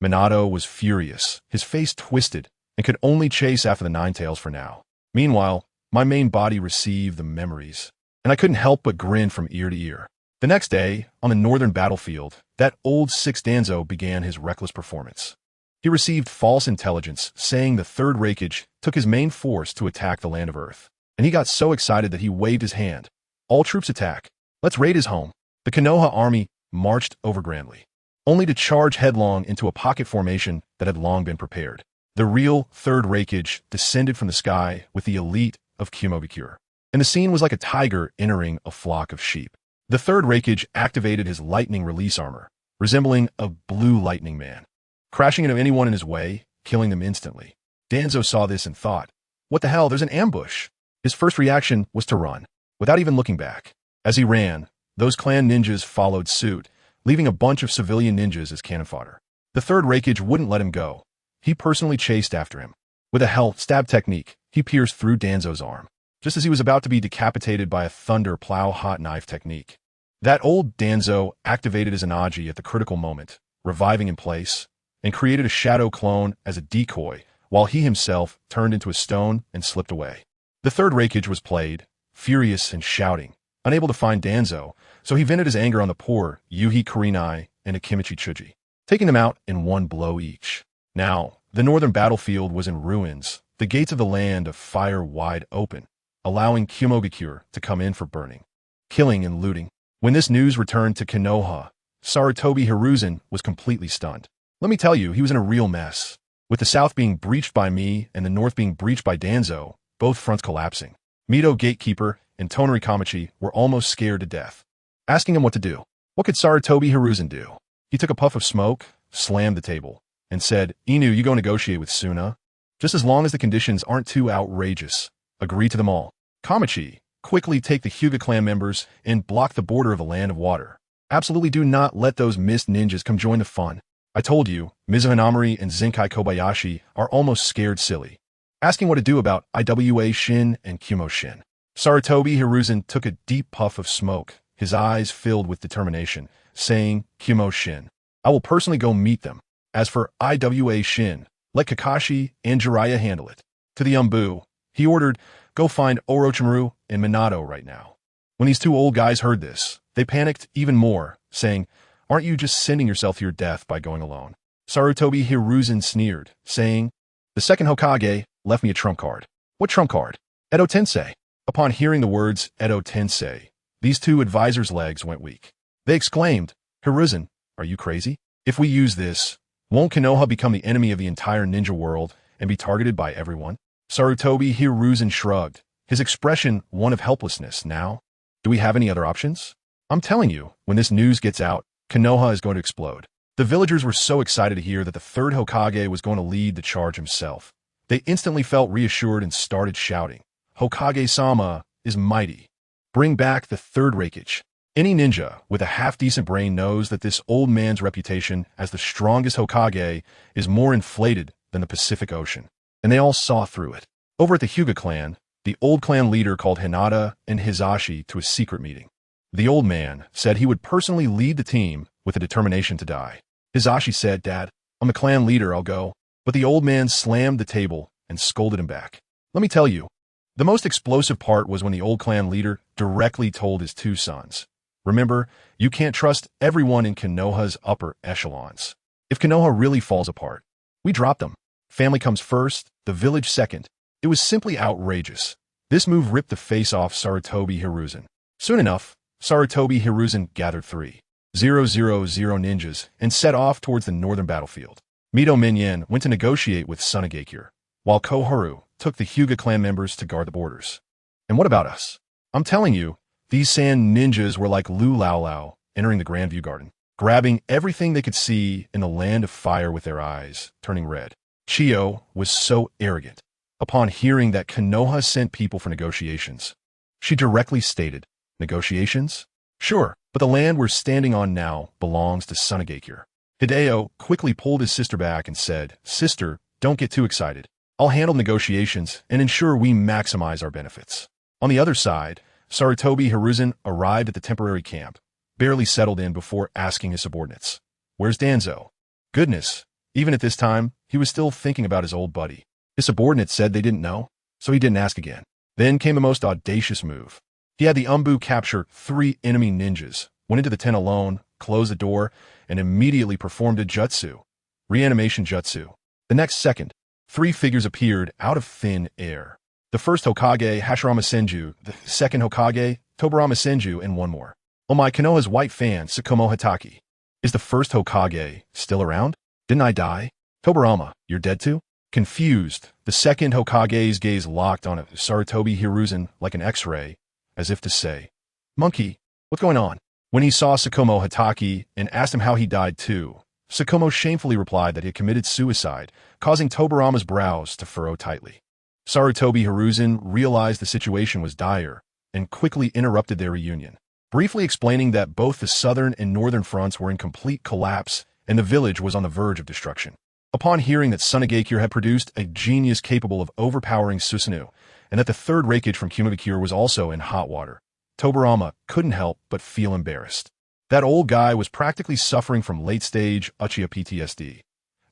Minato was furious, his face twisted, and could only chase after the Ninetales for now. Meanwhile, my main body received the memories, and I couldn't help but grin from ear to ear. The next day, on the northern battlefield, that old sixth Danzo began his reckless performance. He received false intelligence saying the third Raikage took his main force to attack the land of Earth, and he got so excited that he waved his hand. All troops attack. Let's raid his home. The Konoha army marched over grandly, only to charge headlong into a pocket formation that had long been prepared. The real third Raikage descended from the sky with the elite of Kumogakure, and the scene was like a tiger entering a flock of sheep. The third Raikage activated his lightning release armor, resembling a blue lightning man, crashing into anyone in his way, killing them instantly. Danzo saw this and thought, what the hell, there's an ambush. His first reaction was to run, without even looking back. As he ran, those clan ninjas followed suit, leaving a bunch of civilian ninjas as cannon fodder. The third Raikage wouldn't let him go. He personally chased after him. With a hell stab technique, he pierced through Danzo's arm, just as he was about to be decapitated by a thunder plow hot knife technique. That old Danzo activated his Enaji at the critical moment, reviving in place, and created a shadow clone as a decoy, while he himself turned into a stone and slipped away. The third Reikage was played, furious and shouting, unable to find Danzo, so he vented his anger on the poor Yuhi Kurenai and Akimichi Chuji, taking them out in one blow each. Now, the northern battlefield was in ruins, the gates of the land of fire wide open, allowing Sunagakure to come in for burning, killing and looting. When this news returned to Konoha, Sarutobi Hiruzen was completely stunned. Let me tell you, he was in a real mess. With the south being breached by me and the north being breached by Danzo, both fronts collapsing. Mito Gatekeeper and Tonari Kamachi were almost scared to death, asking him what to do. What could Sarutobi Hiruzen do? He took a puff of smoke, slammed the table, and said, "Inu, you go negotiate with Suna. Just as long as the conditions aren't too outrageous. Agree to them all. Kamachi, quickly take the Hyuga clan members and block the border of the land of water. Absolutely do not let those mist ninjas come join the fun. I told you, Mizuho Namori and Zenkai Kobayashi are almost scared silly, asking what to do about Iwa Shin and Kumo Shin." Sarutobi Hiruzen took a deep puff of smoke, his eyes filled with determination, saying, "Kumo Shin, I will personally go meet them. As for Iwa Shin, let Kakashi and Jiraiya handle it." To the Umbu, he ordered, "Go find Orochimaru and Minato right now." When these two old guys heard this, they panicked even more, saying, "Aren't you just sending yourself to your death by going alone?" Sarutobi Hiruzen sneered, saying, "The second Hokage left me a trump card." "What trump card?" "Edo Tensei." Upon hearing the words Edo Tensei, these two advisors' legs went weak. They exclaimed, "Hiruzen, are you crazy? If we use this, won't Konoha become the enemy of the entire ninja world and be targeted by everyone?" Sarutobi Hiruzen shrugged, his expression one of helplessness. "Now, do we have any other options? I'm telling you, when this news gets out, Konoha is going to explode." The villagers were so excited to hear that the third Hokage was going to lead the charge himself. They instantly felt reassured and started shouting, "Hokage-sama is mighty. Bring back the third Reikage." Any ninja with a half-decent brain knows that this old man's reputation as the strongest Hokage is more inflated than the Pacific Ocean, and they all saw through it. Over at the Hyuga clan, the old clan leader called Hinata and Hizashi to a secret meeting. The old man said he would personally lead the team with a determination to die. Hizashi said, "Dad, I'm the clan leader, I'll go." But the old man slammed the table and scolded him back. Let me tell you, the most explosive part was when the old clan leader directly told his two sons, "Remember, you can't trust everyone in Konoha's upper echelons. If Konoha really falls apart, we drop them. Family comes first, the village second." It was simply outrageous. This move ripped the face off Sarutobi Hiruzen. Soon enough, Sarutobi Hiruzen gathered 3,000 ninjas and set off towards the northern battlefield. Mito Minyan went to negotiate with Sunagakure, while Koharu took the Hyuga clan members to guard the borders. And what about us? I'm telling you, these sand ninjas were like Lu Lao Lao entering the Grand View Garden, grabbing everything they could see in the land of fire with their eyes, turning red. Chiyo was so arrogant. Upon hearing that Konoha sent people for negotiations, she directly stated, "Negotiations? Sure, but the land we're standing on now belongs to Sunagakure." Hideo quickly pulled his sister back and said, "Sister, don't get too excited. I'll handle negotiations and ensure we maximize our benefits." On the other side, Sarutobi Hiruzen arrived at the temporary camp, barely settled in before asking his subordinates, "Where's Danzo?" Goodness, even at this time, he was still thinking about his old buddy. His subordinates said they didn't know, so he didn't ask again. Then came the most audacious move. He had the Umbu capture 3 enemy ninjas, went into the tent alone, closed the door, and immediately performed a jutsu, reanimation jutsu. The next second, 3 figures appeared out of thin air. The first Hokage, Hashirama Senju, the second Hokage, Tobarama Senju, and one more. Oh my, Konoha's white fan, Tsukumo Hataki. Is the first Hokage still around? Didn't I die? Tobarama, you're dead too? Confused, the second Hokage's gaze locked on Sarutobi Hiruzen like an X-ray, as if to say, "Monkey, what's going on?" When he saw Tsukumo Hataki and asked him how he died too, Tsukumo shamefully replied that he had committed suicide, causing Tobarama's brows to furrow tightly. Sarutobi Hiruzen realized the situation was dire and quickly interrupted their reunion, briefly explaining that both the southern and northern fronts were in complete collapse and the village was on the verge of destruction. Upon hearing that Sunagakure had produced a genius capable of overpowering Susanoo, and that the third Reikage from Kumabakure was also in hot water, Tobarama couldn't help but feel embarrassed. That old guy was practically suffering from late-stage Uchiha PTSD.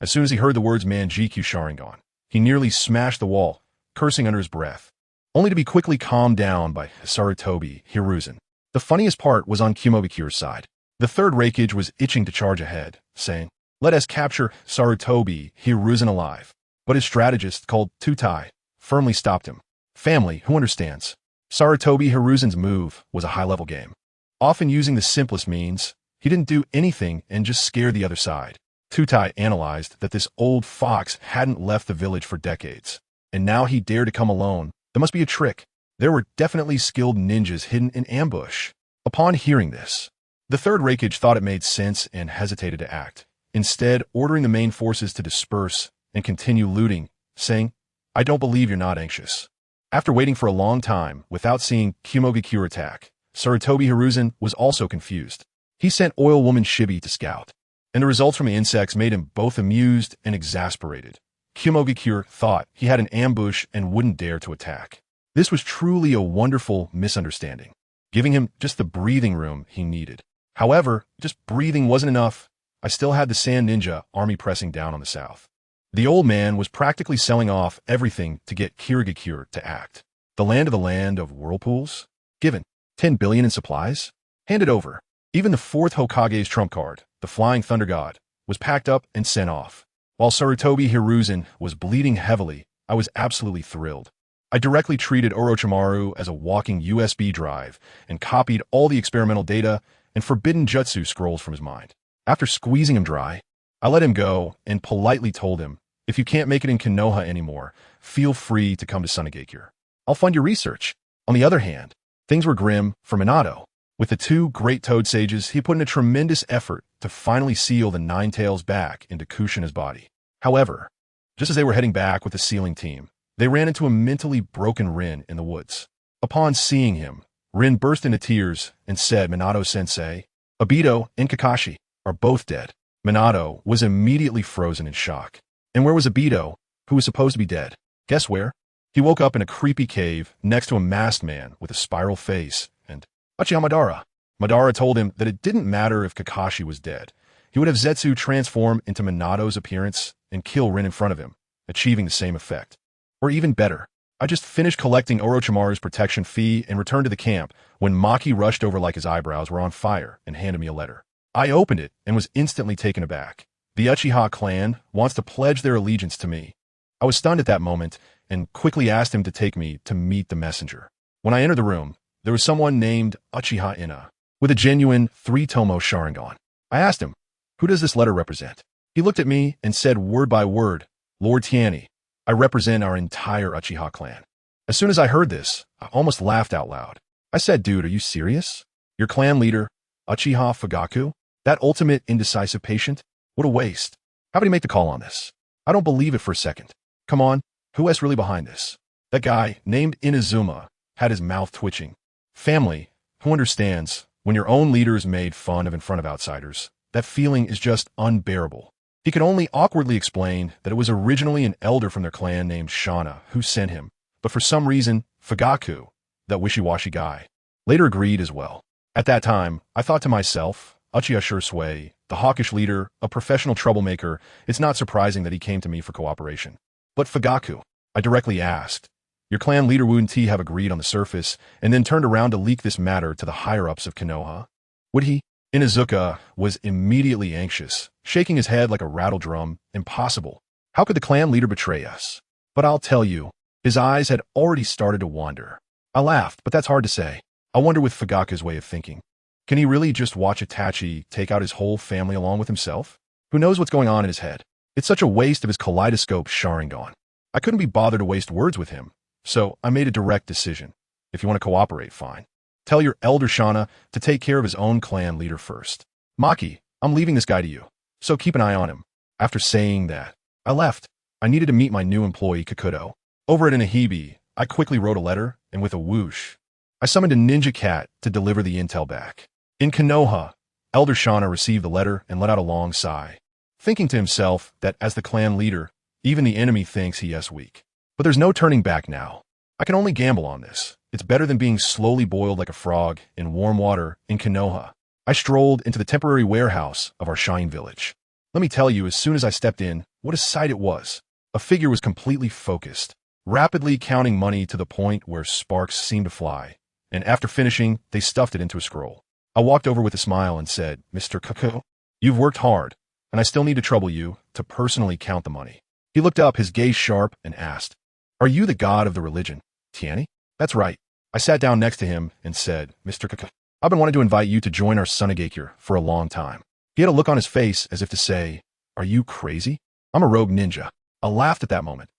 As soon as he heard the words Manjikyu Sharingan, he nearly smashed the wall, cursing under his breath, only to be quickly calmed down by Sarutobi Hiruzen. The funniest part was on Kumogakure's side. The third Raikage was itching to charge ahead, saying, "Let us capture Sarutobi Hiruzen alive." But his strategist, called Tutai, firmly stopped him. Family, who understands? Sarutobi Hiruzen's move was a high-level game. Often using the simplest means, he didn't do anything and just scared the other side. Tutai analyzed that this old fox hadn't left the village for decades, and now he dared to come alone. There must be a trick. There were definitely skilled ninjas hidden in ambush. Upon hearing this, the third Raikage thought it made sense and hesitated to act, instead ordering the main forces to disperse and continue looting, saying, "I don't believe you're not anxious." After waiting for a long time without seeing Kumogakure attack, Sarutobi Hiruzen was also confused. He sent Oil Woman Shibi to scout, and the results from the insects made him both amused and exasperated. Kumogakure thought he had an ambush and wouldn't dare to attack. This was truly a wonderful misunderstanding, giving him just the breathing room he needed. However, just breathing wasn't enough. I still had the Sand Ninja army pressing down on the south. The old man was practically selling off everything to get Kirigakure to act. The land of whirlpools? Given 10 billion in supplies? Handed over. Even the fourth Hokage's trump card, the Flying Thunder God, was packed up and sent off. While Sarutobi Hiruzen was bleeding heavily, I was absolutely thrilled. I directly treated Orochimaru as a walking USB drive and copied all the experimental data and forbidden jutsu scrolls from his mind. After squeezing him dry, I let him go and politely told him, "If you can't make it in Konoha anymore, feel free to come to Sunagakure. I'll fund your research." On the other hand, things were grim for Minato. With the two great Toad Sages, he put in a tremendous effort to finally seal the Nine Tails back into Kushina's body. However, just as they were heading back with the sealing team, they ran into a mentally broken Rin in the woods. Upon seeing him, Rin burst into tears and said, "Minato-sensei, Obito and Kakashi are both dead." Minato was immediately frozen in shock. And where was Obito, who was supposed to be dead? Guess where? He woke up in a creepy cave next to a masked man with a spiral face and Uchiha Madara. Madara told him that it didn't matter if Kakashi was dead. He would have Zetsu transform into Minato's appearance and kill Rin in front of him, achieving the same effect. Or even better, I just finished collecting Orochimaru's protection fee and returned to the camp when Maki rushed over like his eyebrows were on fire and handed me a letter. I opened it and was instantly taken aback. The Uchiha clan wants to pledge their allegiance to me. I was stunned at that moment and quickly asked him to take me to meet the messenger. When I entered the room, there was someone named Uchiha Ina, with a genuine 3-tomo Sharingan. I asked him, "Who does this letter represent?" He looked at me and said word by word, "Lord Tianyi, I represent our entire Uchiha clan." As soon as I heard this, I almost laughed out loud. I said, "Dude, are you serious? Your clan leader, Uchiha Fugaku? That ultimate indecisive patient? What a waste. How did he make the call on this? I don't believe it for a second. Come on, who is really behind this?" That guy, named Inazuma, had his mouth twitching. Family, who understands, when your own leader is made fun of in front of outsiders, that feeling is just unbearable. He could only awkwardly explain that it was originally an elder from their clan named Shauna who sent him, but for some reason, Fugaku, that wishy-washy guy, later agreed as well. At that time, I thought to myself, Uchiha Shursui, the hawkish leader, a professional troublemaker, it's not surprising that he came to me for cooperation. But Fugaku, I directly asked, your clan leader wouldn't he have agreed on the surface and then turned around to leak this matter to the higher-ups of Konoha? Would he? Inazuka was immediately anxious, shaking his head like a rattle drum. Impossible. How could the clan leader betray us? But I'll tell you, his eyes had already started to wander. I laughed, but that's hard to say. I wonder with Fugaku's way of thinking. Can he really just watch Itachi take out his whole family along with himself? Who knows what's going on in his head? It's such a waste of his kaleidoscope Sharingan. I couldn't be bothered to waste words with him, so I made a direct decision. If you want to cooperate, fine. Tell your elder Shauna to take care of his own clan leader first. Maki, I'm leaving this guy to you, so keep an eye on him. After saying that, I left. I needed to meet my new employee, Kakuto. Over at Inahibi, I quickly wrote a letter, and with a whoosh, I summoned a ninja cat to deliver the intel back. In Konoha, Elder Shauna received the letter and let out a long sigh, thinking to himself that as the clan leader, even the enemy thinks he is weak. But there's no turning back now. I can only gamble on this, It's better than being slowly boiled like a frog in warm water in Konoha. I strolled into the temporary warehouse of our Shine village. Let me tell you, as soon as I stepped in, what a sight it was. A figure was completely focused, rapidly counting money to the point where sparks seemed to fly, and after finishing, they stuffed it into a scroll. I walked over with a smile and said, "Mr. Kako, you've worked hard, and I still need to trouble you to personally count the money." He looked up, his gaze sharp, and asked, "Are you the god of the religion, Tianyi?" "That's right." I sat down next to him and said, "Mr. Kako, I've been wanting to invite you to join our Sunagakure for a long time." He had a look on his face as if to say, "Are you crazy? I'm a rogue ninja." I laughed at that moment.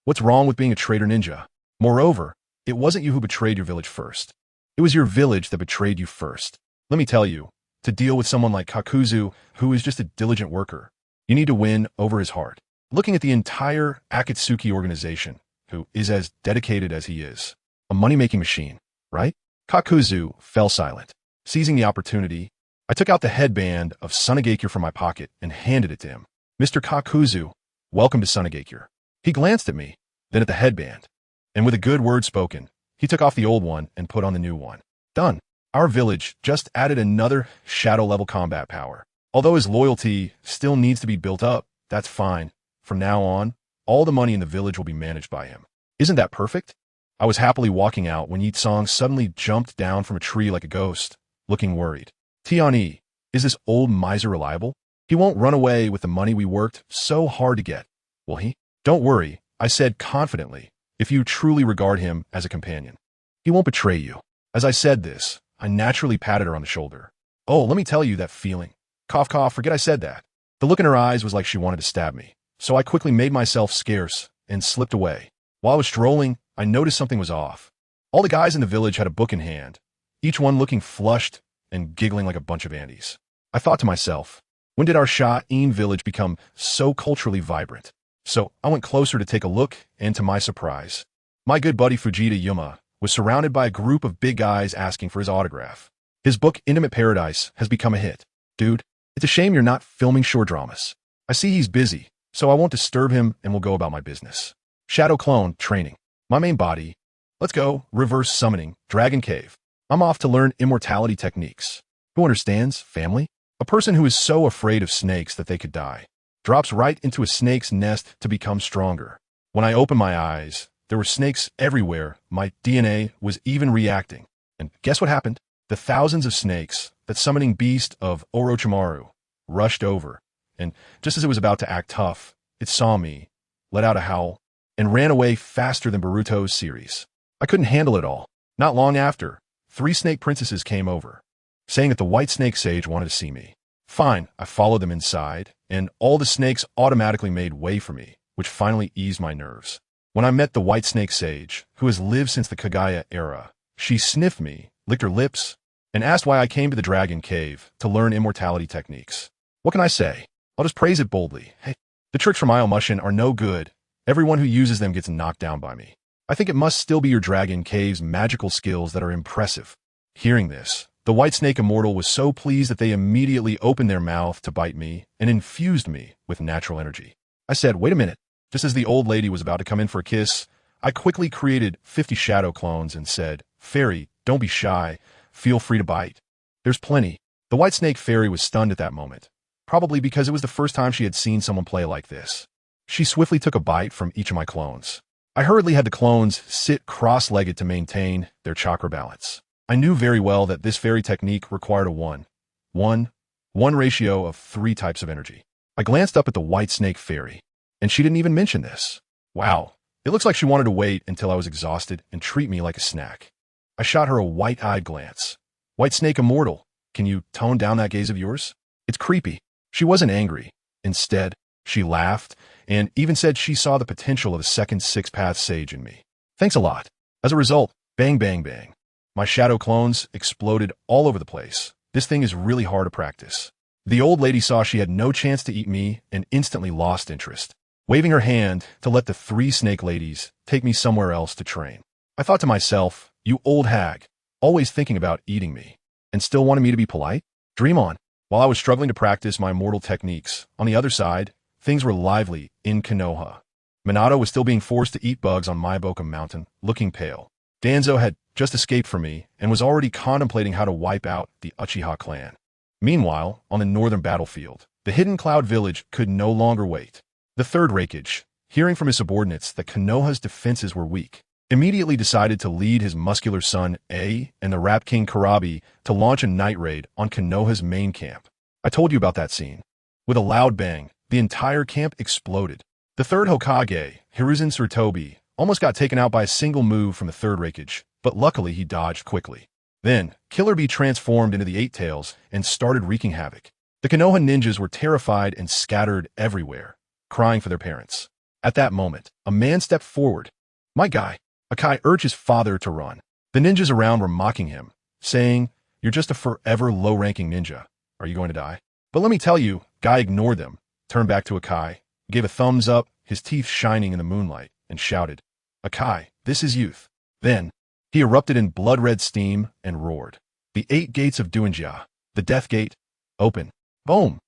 What's wrong with being a traitor ninja? Moreover, it wasn't you who betrayed your village first. It was your village that betrayed you first. Let me tell you, to deal with someone like Kakuzu, who is just a diligent worker, you need to win over his heart. Looking at the entire Akatsuki organization, who is as dedicated as he is. A money-making machine, right? Kakuzu fell silent. Seizing the opportunity, I took out the headband of Sunagakure from my pocket and handed it to him. "Mr. Kakuzu, welcome to Sunagakure." He glanced at me, then at the headband, and with a good word spoken, he took off the old one and put on the new one. Done. Our village just added another shadow-level combat power. Although his loyalty still needs to be built up, that's fine. From now on, all the money in the village will be managed by him. Isn't that perfect? I was happily walking out when Yitsong suddenly jumped down from a tree like a ghost, looking worried. "Tianyi, is this old miser reliable? He won't run away with the money we worked so hard to get, will he?" "Don't worry," I said confidently, "if you truly regard him as a companion. He won't betray you." As I said this, I naturally patted her on the shoulder. "Oh, let me tell you that feeling. Cough, cough, forget I said that." The look in her eyes was like she wanted to stab me, so I quickly made myself scarce and slipped away. While I was strolling, I noticed something was off. All the guys in the village had a book in hand, each one looking flushed and giggling like a bunch of Andes. I thought to myself, when did our Sha-in village become so culturally vibrant? So I went closer to take a look, and to my surprise, my good buddy Fujita Yuma was surrounded by a group of big guys asking for his autograph. His book, Intimate Paradise, has become a hit. Dude, it's a shame you're not filming short dramas. I see he's busy, so I won't disturb him and will go about my business. Shadow Clone Training. My main body. Let's go. Reverse Summoning. Dragon Cave. I'm off to learn immortality techniques. Who understands, family? A person who is so afraid of snakes that they could die drops right into a snake's nest to become stronger. When I opened my eyes, there were snakes everywhere. My DNA was even reacting. And guess what happened? The thousands of snakes, that summoning beast of Orochimaru, rushed over. And just as it was about to act tough, it saw me, let out a howl, and ran away faster than Boruto's series. I couldn't handle it all. Not long after, 3 snake princesses came over, saying that the white snake sage wanted to see me. Fine, I followed them inside, and all the snakes automatically made way for me, which finally eased my nerves. When I met the white snake sage, who has lived since the Kagaya era, she sniffed me, licked her lips, and asked why I came to the Dragon Cave to learn immortality techniques. What can I say? I'll just praise it boldly. Hey, the tricks from Mushin are no good. Everyone who uses them gets knocked down by me. I think it must still be your Dragon Cave's magical skills that are impressive. Hearing this, the White Snake Immortal was so pleased that they immediately opened their mouth to bite me and infused me with natural energy. I said, "Wait a minute." Just as the old lady was about to come in for a kiss, I quickly created 50 shadow clones and said, "Fairy, don't be shy. Feel free to bite. There's plenty." The White Snake Fairy was stunned at that moment, probably because it was the first time she had seen someone play like this. She swiftly took a bite from each of my clones. I hurriedly had the clones sit cross-legged to maintain their chakra balance. I knew very well that this fairy technique required a 1:1 ratio of 3 types of energy. I glanced up at the White Snake Fairy, and she didn't even mention this. Wow, it looks like she wanted to wait until I was exhausted and treat me like a snack. I shot her a white-eyed glance. "White Snake Immortal, can you tone down that gaze of yours? It's creepy." She wasn't angry. Instead, she laughed and even said she saw the potential of a second six-path sage in me. "Thanks a lot." As a result, bang, bang, bang. My shadow clones exploded all over the place. This thing is really hard to practice. The old lady saw she had no chance to eat me and instantly lost interest, waving her hand to let the 3 snake ladies take me somewhere else to train. I thought to myself, you old hag, always thinking about eating me, and still wanting me to be polite? Dream on. While I was struggling to practice my mortal techniques, on the other side, things were lively in Konoha. Minato was still being forced to eat bugs on Maiboka Mountain, looking pale. Danzo had just escaped from me and was already contemplating how to wipe out the Uchiha clan. Meanwhile, on the northern battlefield, the hidden cloud village could no longer wait. The third Raikage, hearing from his subordinates that Konoha's defenses were weak, immediately decided to lead his muscular son A and the Rap King Karabi to launch a night raid on Konoha's main camp. I told you about that scene. With a loud bang, the entire camp exploded. The third Hokage, Hiruzen Tsurutobi, almost got taken out by a single move from the third Raikage, but luckily he dodged quickly. Then, Killer Bee transformed into the Eight Tails and started wreaking havoc. The Konoha ninjas were terrified and scattered everywhere, crying for their parents. At that moment, a man stepped forward. "My guy." Akai urged his father to run. The ninjas around were mocking him, saying, "You're just a forever low-ranking ninja. Are you going to die?" But let me tell you, Guy ignored them, turned back to Akai, gave a thumbs up, his teeth shining in the moonlight, and shouted, "Akai, this is youth." Then, he erupted in blood-red steam and roared. "The 8 gates of Duanjia, the Death Gate, open." Boom!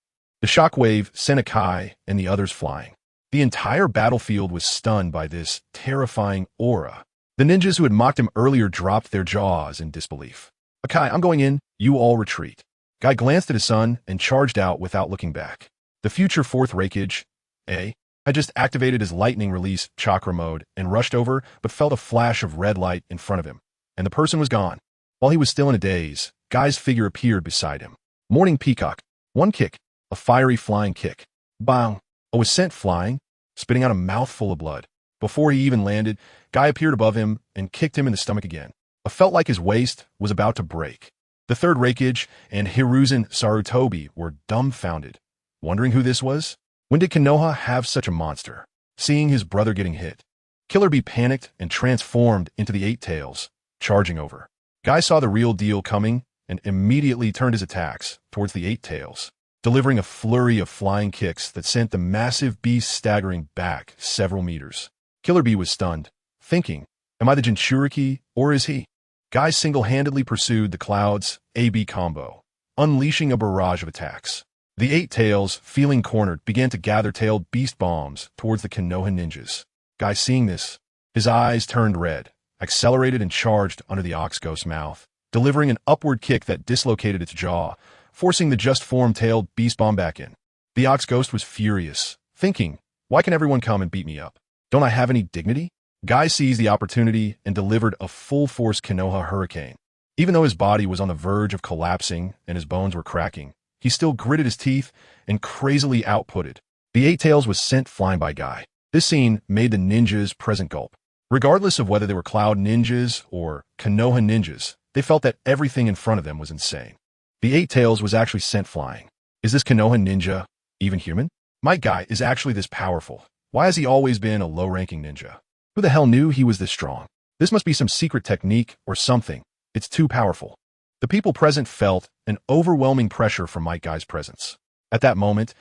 The shockwave sent Akai and the others flying. The entire battlefield was stunned by this terrifying aura. The ninjas who had mocked him earlier dropped their jaws in disbelief. "Akai, I'm going in. You all retreat." Guy glanced at his son and charged out without looking back. The future fourth Raikage, A, had just activated his lightning release chakra mode and rushed over but felt a flash of red light in front of him, and the person was gone. While he was still in a daze, Guy's figure appeared beside him. Morning Peacock. One kick. A fiery flying kick. Bang! Was sent flying, spitting out a mouthful of blood. Before he even landed, Guy appeared above him and kicked him in the stomach again. It felt like his waist was about to break. The third Raikage and Hiruzen Tsurutobi were dumbfounded, wondering who this was. When did Konoha have such a monster? Seeing his brother getting hit, Killer Bee panicked and transformed into the Eight Tails, charging over. Guy saw the real deal coming and immediately turned his attacks towards the Eight Tails, delivering a flurry of flying kicks that sent the massive beast staggering back several meters. Killer Bee was stunned, thinking, "Am I the Jinchuriki, or is he?" Guy single-handedly pursued the Cloud's AB combo, unleashing a barrage of attacks. The Eight Tails, feeling cornered, began to gather tailed beast bombs towards the Konoha ninjas. Guy, seeing this, his eyes turned red, accelerated and charged under the Ox Ghost's mouth, delivering an upward kick that dislocated its jaw, forcing the just-formed tailed beast bomb back in. The Ox Ghost was furious, thinking, "Why can everyone come and beat me up? Don't I have any dignity?" Guy seized the opportunity and delivered a full-force Konoha hurricane. Even though his body was on the verge of collapsing and his bones were cracking, he still gritted his teeth and crazily outputted. The Eight Tails was sent flying by Guy. This scene made the ninjas present gulp. Regardless of whether they were Cloud ninjas or Konoha ninjas, they felt that everything in front of them was insane. The Eight Tails was actually sent flying. Is this Konoha ninja even human? My Guy is actually this powerful. Why has he always been a low-ranking ninja? Who the hell knew he was this strong? This must be some secret technique or something. It's too powerful. The people present felt an overwhelming pressure from Might Guy's presence. At that moment,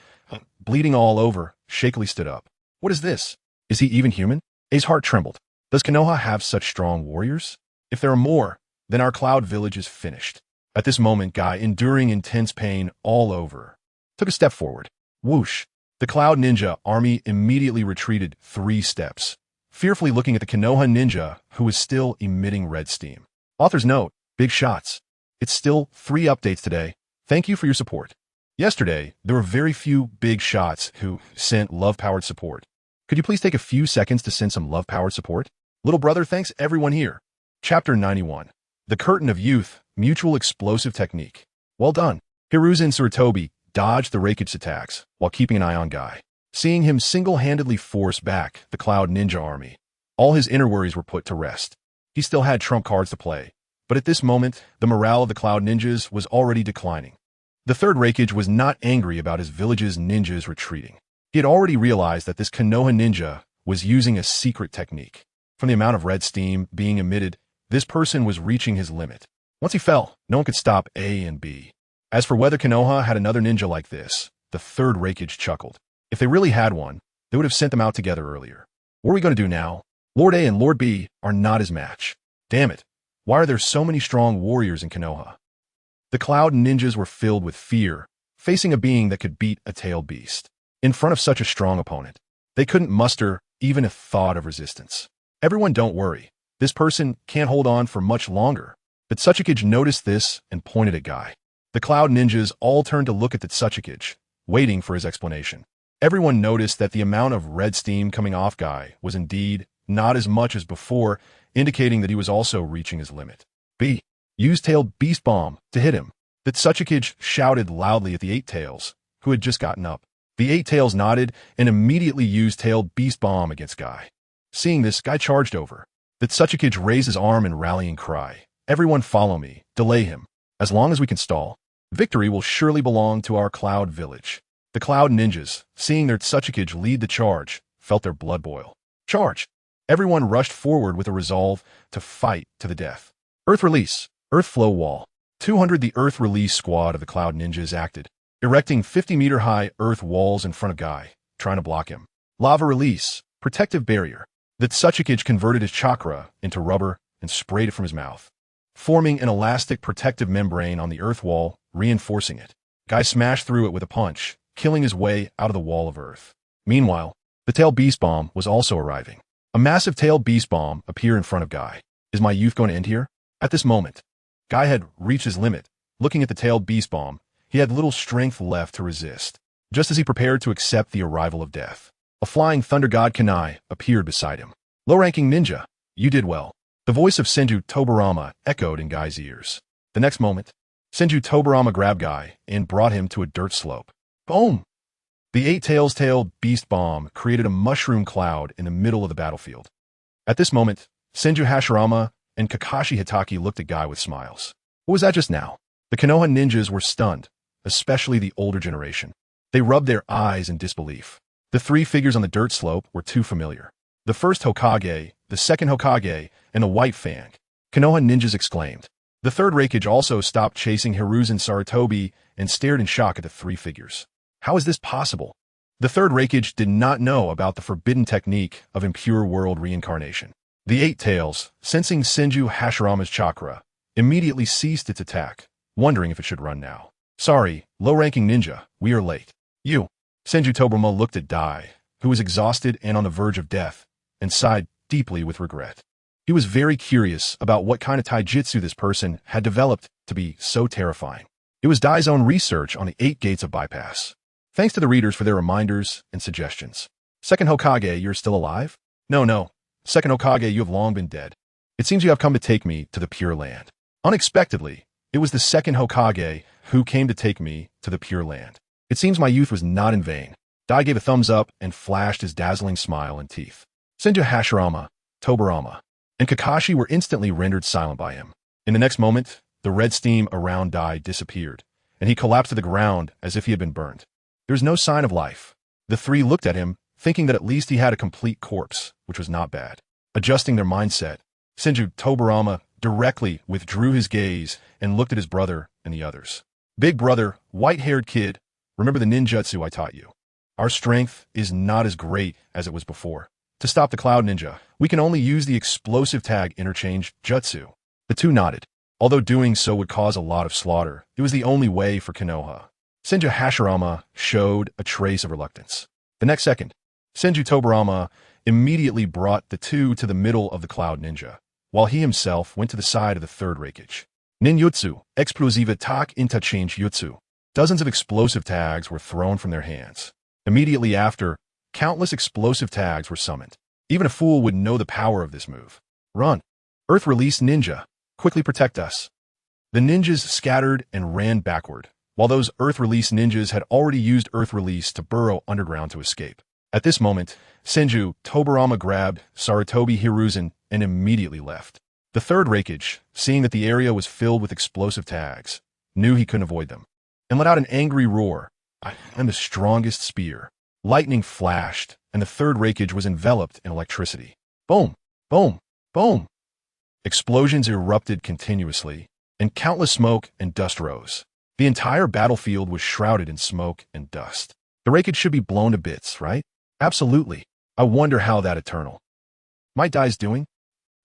bleeding all over, shakily stood up. What is this? Is he even human? A's heart trembled. Does Konoha have such strong warriors? If there are more, then our Cloud village is finished. At this moment, Guy, enduring intense pain all over, took a step forward. Whoosh! The Cloud ninja army immediately retreated 3 steps, fearfully looking at the Konoha ninja who was still emitting red steam. Author's note, big shots. It's still 3 updates today. Thank you for your support. Yesterday, there were very few big shots who sent love-powered support. Could you please take a few seconds to send some love-powered support? Little brother, thanks everyone here. Chapter 91. The Curtain of Youth, Mutual Explosive Technique. Well done. Hiruzen Tsurutobi dodged the Raikage attacks while keeping an eye on Guy. Seeing him single-handedly force back the Cloud ninja army, all his inner worries were put to rest. He still had trump cards to play, but at this moment, the morale of the Cloud ninjas was already declining. The third Raikage was not angry about his village's ninjas retreating. He had already realized that this Konoha ninja was using a secret technique. From the amount of red steam being emitted, this person was reaching his limit. Once he fell, no one could stop A and B. As for whether Konoha had another ninja like this, the third Raikage chuckled. If they really had one, they would have sent them out together earlier. What are we going to do now? Lord A and Lord B are not his match. Damn it. Why are there so many strong warriors in Konoha? The Cloud ninjas were filled with fear, facing a being that could beat a tailed beast. In front of such a strong opponent, they couldn't muster even a thought of resistance. Everyone, don't worry. This person can't hold on for much longer. But Tsuchikage noticed this and pointed at Guy. The Cloud Ninjas all turned to look at the Tsuchikage, waiting for his explanation. Everyone noticed that the amount of red steam coming off Guy was indeed not as much as before, indicating that he was also reaching his limit. B. Use Tailed Beast Bomb to hit him. The Tsuchikage shouted loudly at the Eight Tails, who had just gotten up. The Eight Tails nodded and immediately used Tailed Beast Bomb against Guy. Seeing this, Guy charged over. The Tsuchikage raised his arm in rallying cry. Everyone follow me. Delay him. As long as we can stall, victory will surely belong to our Cloud Village. The Cloud Ninjas, seeing their Tsuchikage lead the charge, felt their blood boil. Charge! Everyone rushed forward with a resolve to fight to the death. Earth Release. Earth Flow Wall. 200 The Earth Release squad of the Cloud Ninjas acted, erecting 50-meter-high earth walls in front of Guy, trying to block him. Lava Release. Protective Barrier. The Tsuchikage converted his chakra into rubber and sprayed it from his mouth, forming an elastic protective membrane on the earth wall, reinforcing it. Guy smashed through it with a punch, killing his way out of the wall of earth. Meanwhile, the Tail Beast Bomb was also arriving. A massive Tail Beast Bomb appeared in front of Guy. Is my youth going to end here? At this moment, Guy had reached his limit. Looking at the Tail Beast Bomb, he had little strength left to resist. Just as he prepared to accept the arrival of death, a flying thunder god Kanai appeared beside him. Low-ranking ninja, you did well. The voice of Senju Tobarama echoed in Guy's ears. The next moment, Senju Tobarama grabbed Guy and brought him to a dirt slope. Boom! The Eight Tails Tailed Beast Bomb created a mushroom cloud in the middle of the battlefield. At this moment, Senju Hashirama and Kakashi Hitaki looked at Guy with smiles. What was that just now? The Konoha ninjas were stunned, especially the older generation. They rubbed their eyes in disbelief. The three figures on the dirt slope were too familiar. The first Hokage, the second Hokage, and the White Fang. Konoha ninjas exclaimed. The third Raikage also stopped chasing Hiruzen Sarutobi and stared in shock at the three figures. How is this possible? The third Raikage did not know about the forbidden technique of impure world reincarnation. The Eight Tails, sensing Senju Hashirama's chakra, immediately ceased its attack, wondering if it should run now. Sorry, low-ranking ninja, we are late. You. Senju Tobarama looked at Dai, who was exhausted and on the verge of death, and sighed deeply with regret. He was very curious about what kind of taijutsu this person had developed to be so terrifying. It was Dai's own research on the 8 gates of bypass. Thanks to the readers for their reminders and suggestions. Second Hokage, you're still alive? No. Second Hokage, you have long been dead. It seems you have come to take me to the Pure Land. Unexpectedly, it was the second Hokage who came to take me to the Pure Land. It seems my youth was not in vain. Dai gave a thumbs up and flashed his dazzling smile and teeth. Senju Hashirama, Tobarama, and Kakashi were instantly rendered silent by him. In the next moment, the red steam around Dai disappeared, and he collapsed to the ground as if he had been burned. There was no sign of life. The three looked at him, thinking that at least he had a complete corpse, which was not bad. Adjusting their mindset, Senju Tobarama directly withdrew his gaze and looked at his brother and the others. Big brother, white-haired kid, remember the ninjutsu I taught you. Our strength is not as great as it was before. To stop the Cloud Ninja, we can only use the explosive tag interchange jutsu. The two nodded. Although doing so would cause a lot of slaughter, it was the only way for Konoha. Senju Hashirama showed a trace of reluctance. The next second, Senju Tobarama immediately brought the two to the middle of the Cloud Ninja, while he himself went to the side of the third Raikage. Ninjutsu, explosive tag interchange jutsu. Dozens of explosive tags were thrown from their hands. Immediately after, countless explosive tags were summoned. Even a fool would know the power of this move. Run! Earth Release Ninja! Quickly protect us! The ninjas scattered and ran backward, while those Earth Release ninjas had already used Earth Release to burrow underground to escape. At this moment, Senju Tobarama grabbed Sarutobi Hiruzen and immediately left. The third Raikage, seeing that the area was filled with explosive tags, knew he couldn't avoid them, and let out an angry roar. I am the strongest spear. Lightning flashed, and the third Raikage was enveloped in electricity. Boom! Boom! Boom! Explosions erupted continuously, and countless smoke and dust rose. The entire battlefield was shrouded in smoke and dust. The Raikage should be blown to bits, right? Absolutely. I wonder how that eternal Might Dai's doing?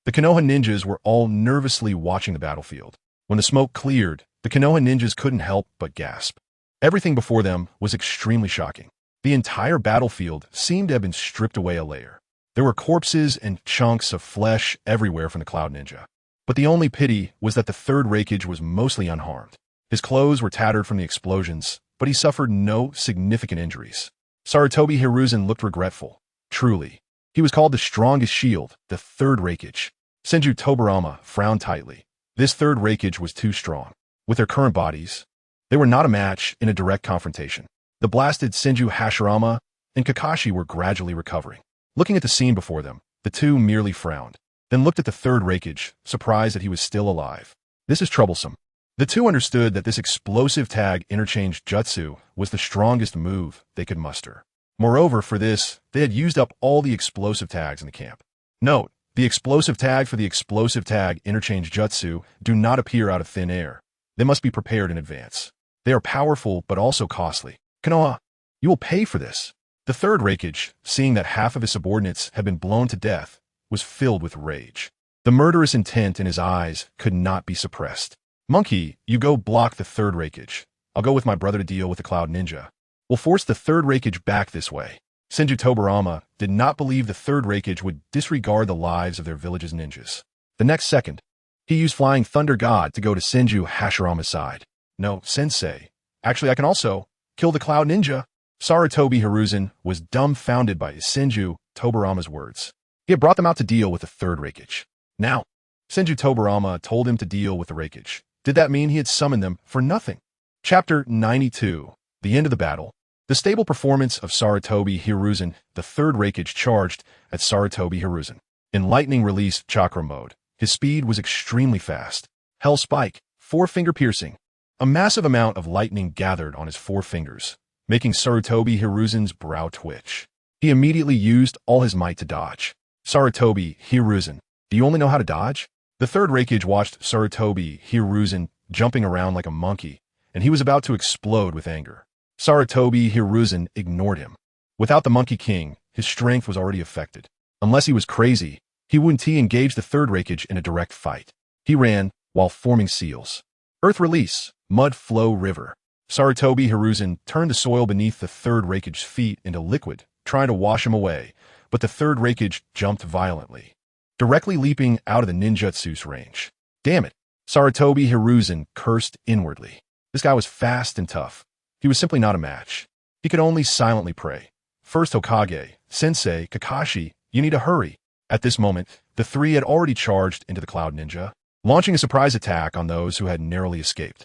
The Konoha ninjas were all nervously watching the battlefield. When the smoke cleared, the Konoha ninjas couldn't help but gasp. Everything before them was extremely shocking. The entire battlefield seemed to have been stripped away a layer. There were corpses and chunks of flesh everywhere from the Cloud Ninja. But the only pity was that the third Raikage was mostly unharmed. His clothes were tattered from the explosions, but he suffered no significant injuries. Sarutobi Hiruzen looked regretful. Truly. He was called the strongest shield, the third Raikage. Senju Tobarama frowned tightly. This third Raikage was too strong. With their current bodies, they were not a match in a direct confrontation. The blasted Senju Hashirama and Kakashi were gradually recovering. Looking at the scene before them, the two merely frowned, then looked at the third Raikage, surprised that he was still alive. This is troublesome. The two understood that this explosive tag interchange jutsu was the strongest move they could muster. Moreover, for this, they had used up all the explosive tags in the camp. Note, the explosive tag for the explosive tag interchange jutsu do not appear out of thin air. They must be prepared in advance. They are powerful but also costly. Konoha, you will pay for this. The third Raikage, seeing that half of his subordinates had been blown to death, was filled with rage. The murderous intent in his eyes could not be suppressed. Monkey, you go block the third Raikage. I'll go with my brother to deal with the Cloud Ninja. We'll force the third Raikage back this way. Senju Tobarama did not believe the third Raikage would disregard the lives of their village's ninjas. The next second, he used Flying Thunder God to go to Senju Hashirama's side. No, sensei. Actually, I can also kill the Cloud Ninja. Sarutobi Hiruzen was dumbfounded by Senju Tobarama's words. He had brought them out to deal with the third Raikage. Now, Senju Tobarama told him to deal with the Raikage. Did that mean he had summoned them for nothing? Chapter 92. The End of the Battle. The stable performance of Sarutobi Hiruzen, the third Raikage charged at Sarutobi Hiruzen. In lightning release chakra mode, his speed was extremely fast. Hell Spike, 4-finger piercing. A massive amount of lightning gathered on his 4 fingers, making Sarutobi Hiruzen's brow twitch. He immediately used all his might to dodge. Sarutobi Hiruzen, do you only know how to dodge? The third Raikage watched Sarutobi Hiruzen jumping around like a monkey, and he was about to explode with anger. Sarutobi Hiruzen ignored him. Without the Monkey King, his strength was already affected. Unless he was crazy, he wouldn't engage the third Raikage in a direct fight. He ran while forming seals. Earth Release, Mud Flow River. Sarutobi Hiruzen turned the soil beneath the third Raikage's feet into liquid, trying to wash him away, but the third Raikage jumped violently, directly leaping out of the ninjutsu's range. Damn it! Sarutobi Hiruzen cursed inwardly. This guy was fast and tough. He was simply not a match. He could only silently pray. First Hokage, Sensei, Kakashi, you need to hurry. At this moment, the three had already charged into the Cloud Ninja, launching a surprise attack on those who had narrowly escaped.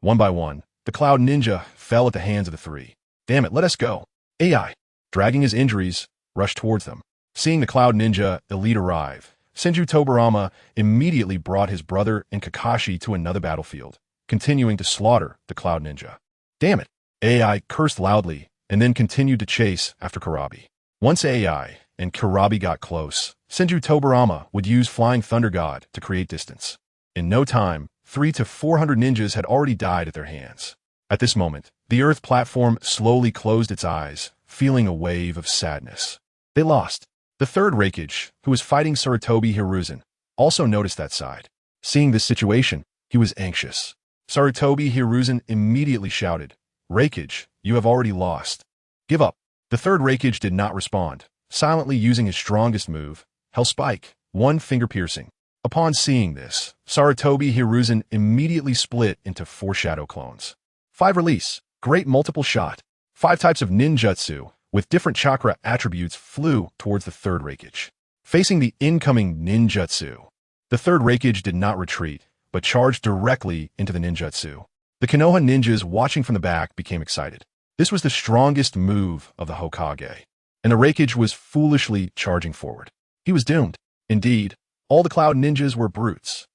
One by one, the Cloud Ninja fell at the hands of the three. Damn it, let us go. AI, dragging his injuries, rushed towards them. Seeing the Cloud Ninja elite arrive, Senju Tobarama immediately brought his brother and Kakashi to another battlefield, continuing to slaughter the Cloud Ninja. Damn it! AI cursed loudly and then continued to chase after Kurabi. Once AI and Kurabi got close, Senju Tobarama would use Flying Thunder God to create distance. In no time, 300 to 400 ninjas had already died at their hands. At this moment, the Earth platform slowly closed its eyes, feeling a wave of sadness. They lost. The third Raikage, who was fighting Sarutobi Hiruzen, also noticed that side. Seeing this situation, he was anxious. Sarutobi Hiruzen immediately shouted, Raikage, you have already lost. Give up. The third Raikage did not respond, silently using his strongest move, Hell Spike, 1-finger piercing. Upon seeing this, Sarutobi Hiruzen immediately split into 4 shadow clones. 5 release, great multiple shot. 5 types of ninjutsu with different chakra attributes flew towards the third Raikage. Facing the incoming ninjutsu, the third Raikage did not retreat, but charged directly into the ninjutsu. The Konoha ninjas watching from the back became excited. This was the strongest move of the Hokage, and the Raikage was foolishly charging forward. He was doomed. Indeed, all the Cloud ninjas were brutes.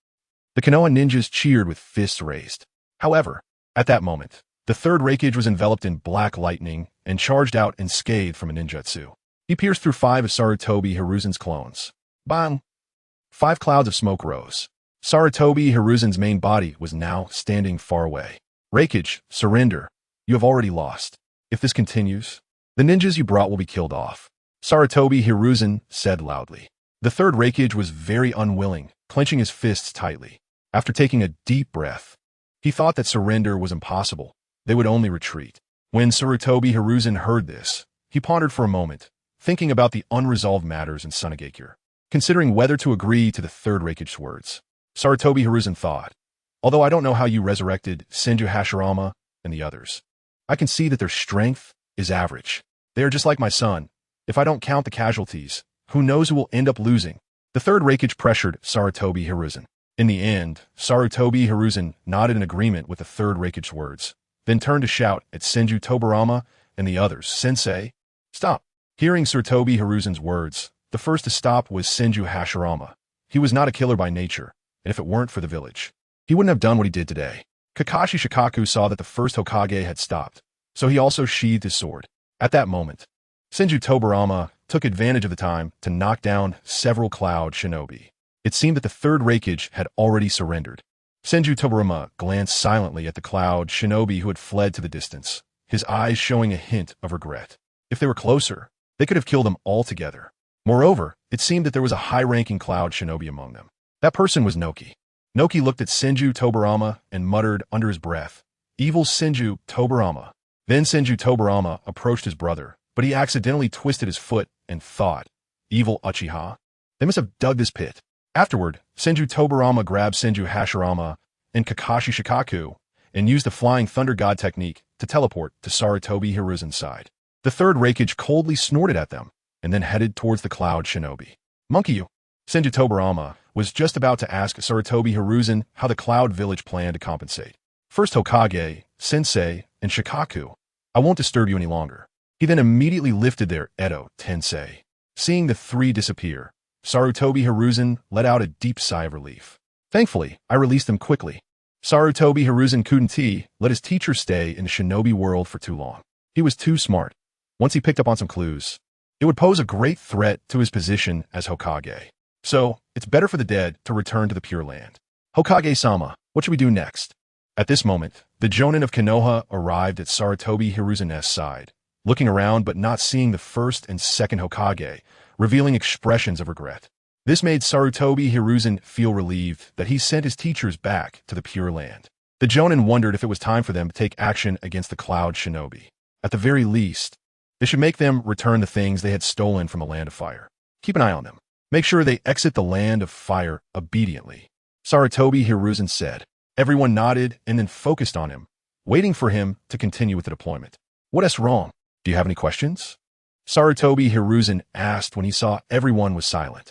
The Konoha ninjas cheered with fists raised. However, at that moment, the third Raikage was enveloped in black lightning and charged out unscathed from a ninjutsu. He pierced through 5 of Sarutobi Hiruzen's clones. Bang! 5 clouds of smoke rose. Sarutobi Hiruzen's main body was now standing far away. Raikage, surrender. You have already lost. If this continues, the ninjas you brought will be killed off. Sarutobi Hiruzen said loudly. The third Raikage was very unwilling, clenching his fists tightly. After taking a deep breath, he thought that surrender was impossible. They would only retreat. When Sarutobi Hiruzen heard this, he pondered for a moment, thinking about the unresolved matters in Sunagakure, considering whether to agree to the third Reiki's words. Sarutobi Hiruzen thought, although I don't know how you resurrected Senju Hashirama and the others, I can see that their strength is average. They are just like my son. If I don't count the casualties, who knows who will end up losing? The third Reikage pressured Sarutobi Hiruzen. In the end, Sarutobi Hiruzen nodded in agreement with the third Reikage's words, then turned to shout at Senju Tobarama and the others, Sensei, stop. Hearing Sarutobi Hiruzen's words, the first to stop was Senju Hashirama. He was not a killer by nature, and if it weren't for the village, he wouldn't have done what he did today. Kakashi Shikaku saw that the first Hokage had stopped, so he also sheathed his sword. At that moment, Senju Tobarama took advantage of the time to knock down several cloud shinobi. It seemed that the third Reikage had already surrendered. Senju Tobarama glanced silently at the cloud shinobi who had fled to the distance, his eyes showing a hint of regret. If they were closer, they could have killed them all together. Moreover, it seemed that there was a high-ranking cloud shinobi among them. That person was Noki. Noki looked at Senju Tobarama and muttered under his breath, "Evil Senju Tobarama." Then Senju Tobarama approached his brother, but he accidentally twisted his foot and thought, "Evil Uchiha? They must have dug this pit." Afterward, Senju Tobarama grabbed Senju Hashirama and Kakashi Shikaku and used the Flying Thunder God technique to teleport to Sarutobi Hiruzen's side. The third Reikage coldly snorted at them and then headed towards the cloud shinobi. "Monkey you!" Senju Tobarama was just about to ask Sarutobi Hiruzen how the cloud village planned to compensate. First Hokage, Sensei, and Shikaku, I won't disturb you any longer. He then immediately lifted their Edo Tensei. Seeing the three disappear, Sarutobi Hiruzen let out a deep sigh of relief. Thankfully, I released them quickly. Sarutobi Hiruzen couldn't let his teacher stay in the shinobi world for too long. He was too smart. Once he picked up on some clues, it would pose a great threat to his position as Hokage. So, it's better for the dead to return to the Pure Land. Hokage-sama, what should we do next? At this moment, the Jonin of Konoha arrived at Sarutobi Hiruzen's side, looking around but not seeing the first and second Hokage, revealing expressions of regret. This made Sarutobi Hiruzen feel relieved that he sent his teachers back to the Pure Land. The Jonin wondered if it was time for them to take action against the Cloud Shinobi. At the very least, they should make them return the things they had stolen from the Land of Fire. Keep an eye on them. Make sure they exit the Land of Fire obediently. Sarutobi Hiruzen said. Everyone nodded and then focused on him, waiting for him to continue with the deployment. What's wrong? Do you have any questions? Sarutobi Hiruzen asked when he saw everyone was silent.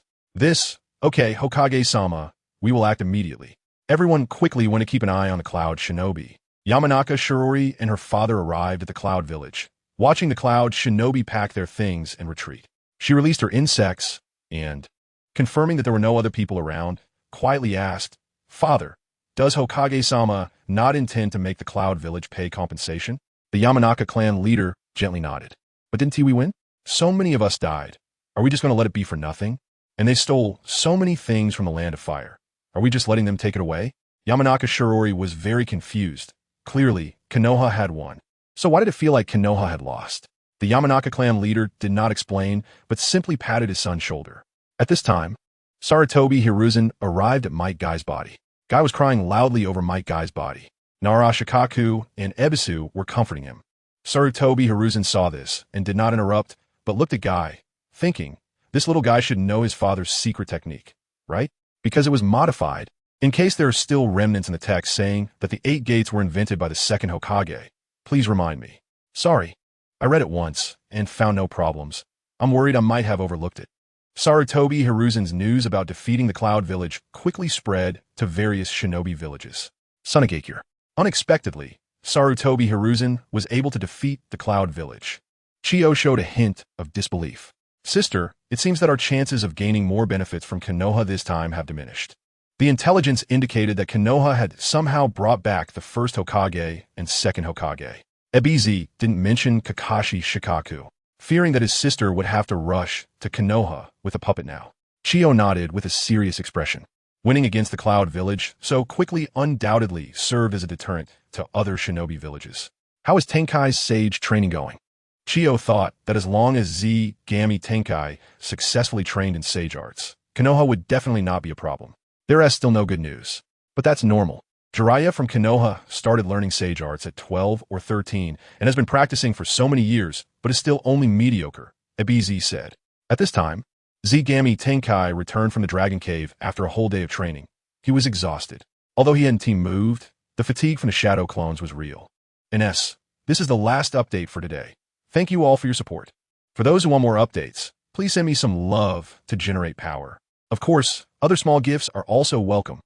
Okay, Hokage-sama, we will act immediately. Everyone quickly went to keep an eye on the Cloud Shinobi. Yamanaka Shirori and her father arrived at the Cloud Village, watching the Cloud Shinobi pack their things and retreat. She released her insects and, confirming that there were no other people around, quietly asked, "Father, does Hokage-sama not intend to make the Cloud Village pay compensation?" The Yamanaka clan leader gently nodded. But didn't we win? So many of us died. Are we just going to let it be for nothing? And they stole so many things from the Land of Fire. Are we just letting them take it away? Yamanaka Shirori was very confused. Clearly, Konoha had won. So why did it feel like Konoha had lost? The Yamanaka clan leader did not explain, but simply patted his son's shoulder. At this time, Sarutobi Hiruzen arrived at Might Guy's body. Guy was crying loudly over Might Guy's body. Nara Shikaku and Ebisu were comforting him. Sarutobi Hiruzen saw this and did not interrupt, but looked at Guy, thinking, this little guy should know his father's secret technique, right? Because it was modified, in case there are still remnants in the text saying that the 8 gates were invented by the second Hokage. Please remind me. Sorry, I read it once and found no problems. I'm worried I might have overlooked it. Sarutobi Hiruzen's news about defeating the Cloud Village quickly spread to various shinobi villages. Sunagakure. Unexpectedly, Sarutobi Hiruzen was able to defeat the Cloud Village. Chiyo showed a hint of disbelief. Sister, it seems that our chances of gaining more benefits from Konoha this time have diminished. The intelligence indicated that Konoha had somehow brought back the first Hokage and second Hokage. Ebizu didn't mention Kakashi Shikaku, fearing that his sister would have to rush to Konoha with a puppet now. Chiyo nodded with a serious expression. Winning against the Cloud Village so quickly undoubtedly served as a deterrent to other shinobi villages. How is Tenkai's sage training going? Chiyo thought that as long as Gami Tenkai successfully trained in sage arts, Konoha would definitely not be a problem. There is still no good news. But that's normal. Jiraiya from Konoha started learning sage arts at 12 or 13 and has been practicing for so many years, but is still only mediocre, ABZ said. At this time, Zgami Tenkai returned from the Dragon Cave after a whole day of training. He was exhausted. Although he hadn't team moved, the fatigue from the shadow clones was real. This is the last update for today. Thank you all for your support. For those who want more updates, please send me some love to generate power. Of course, other small gifts are also welcome.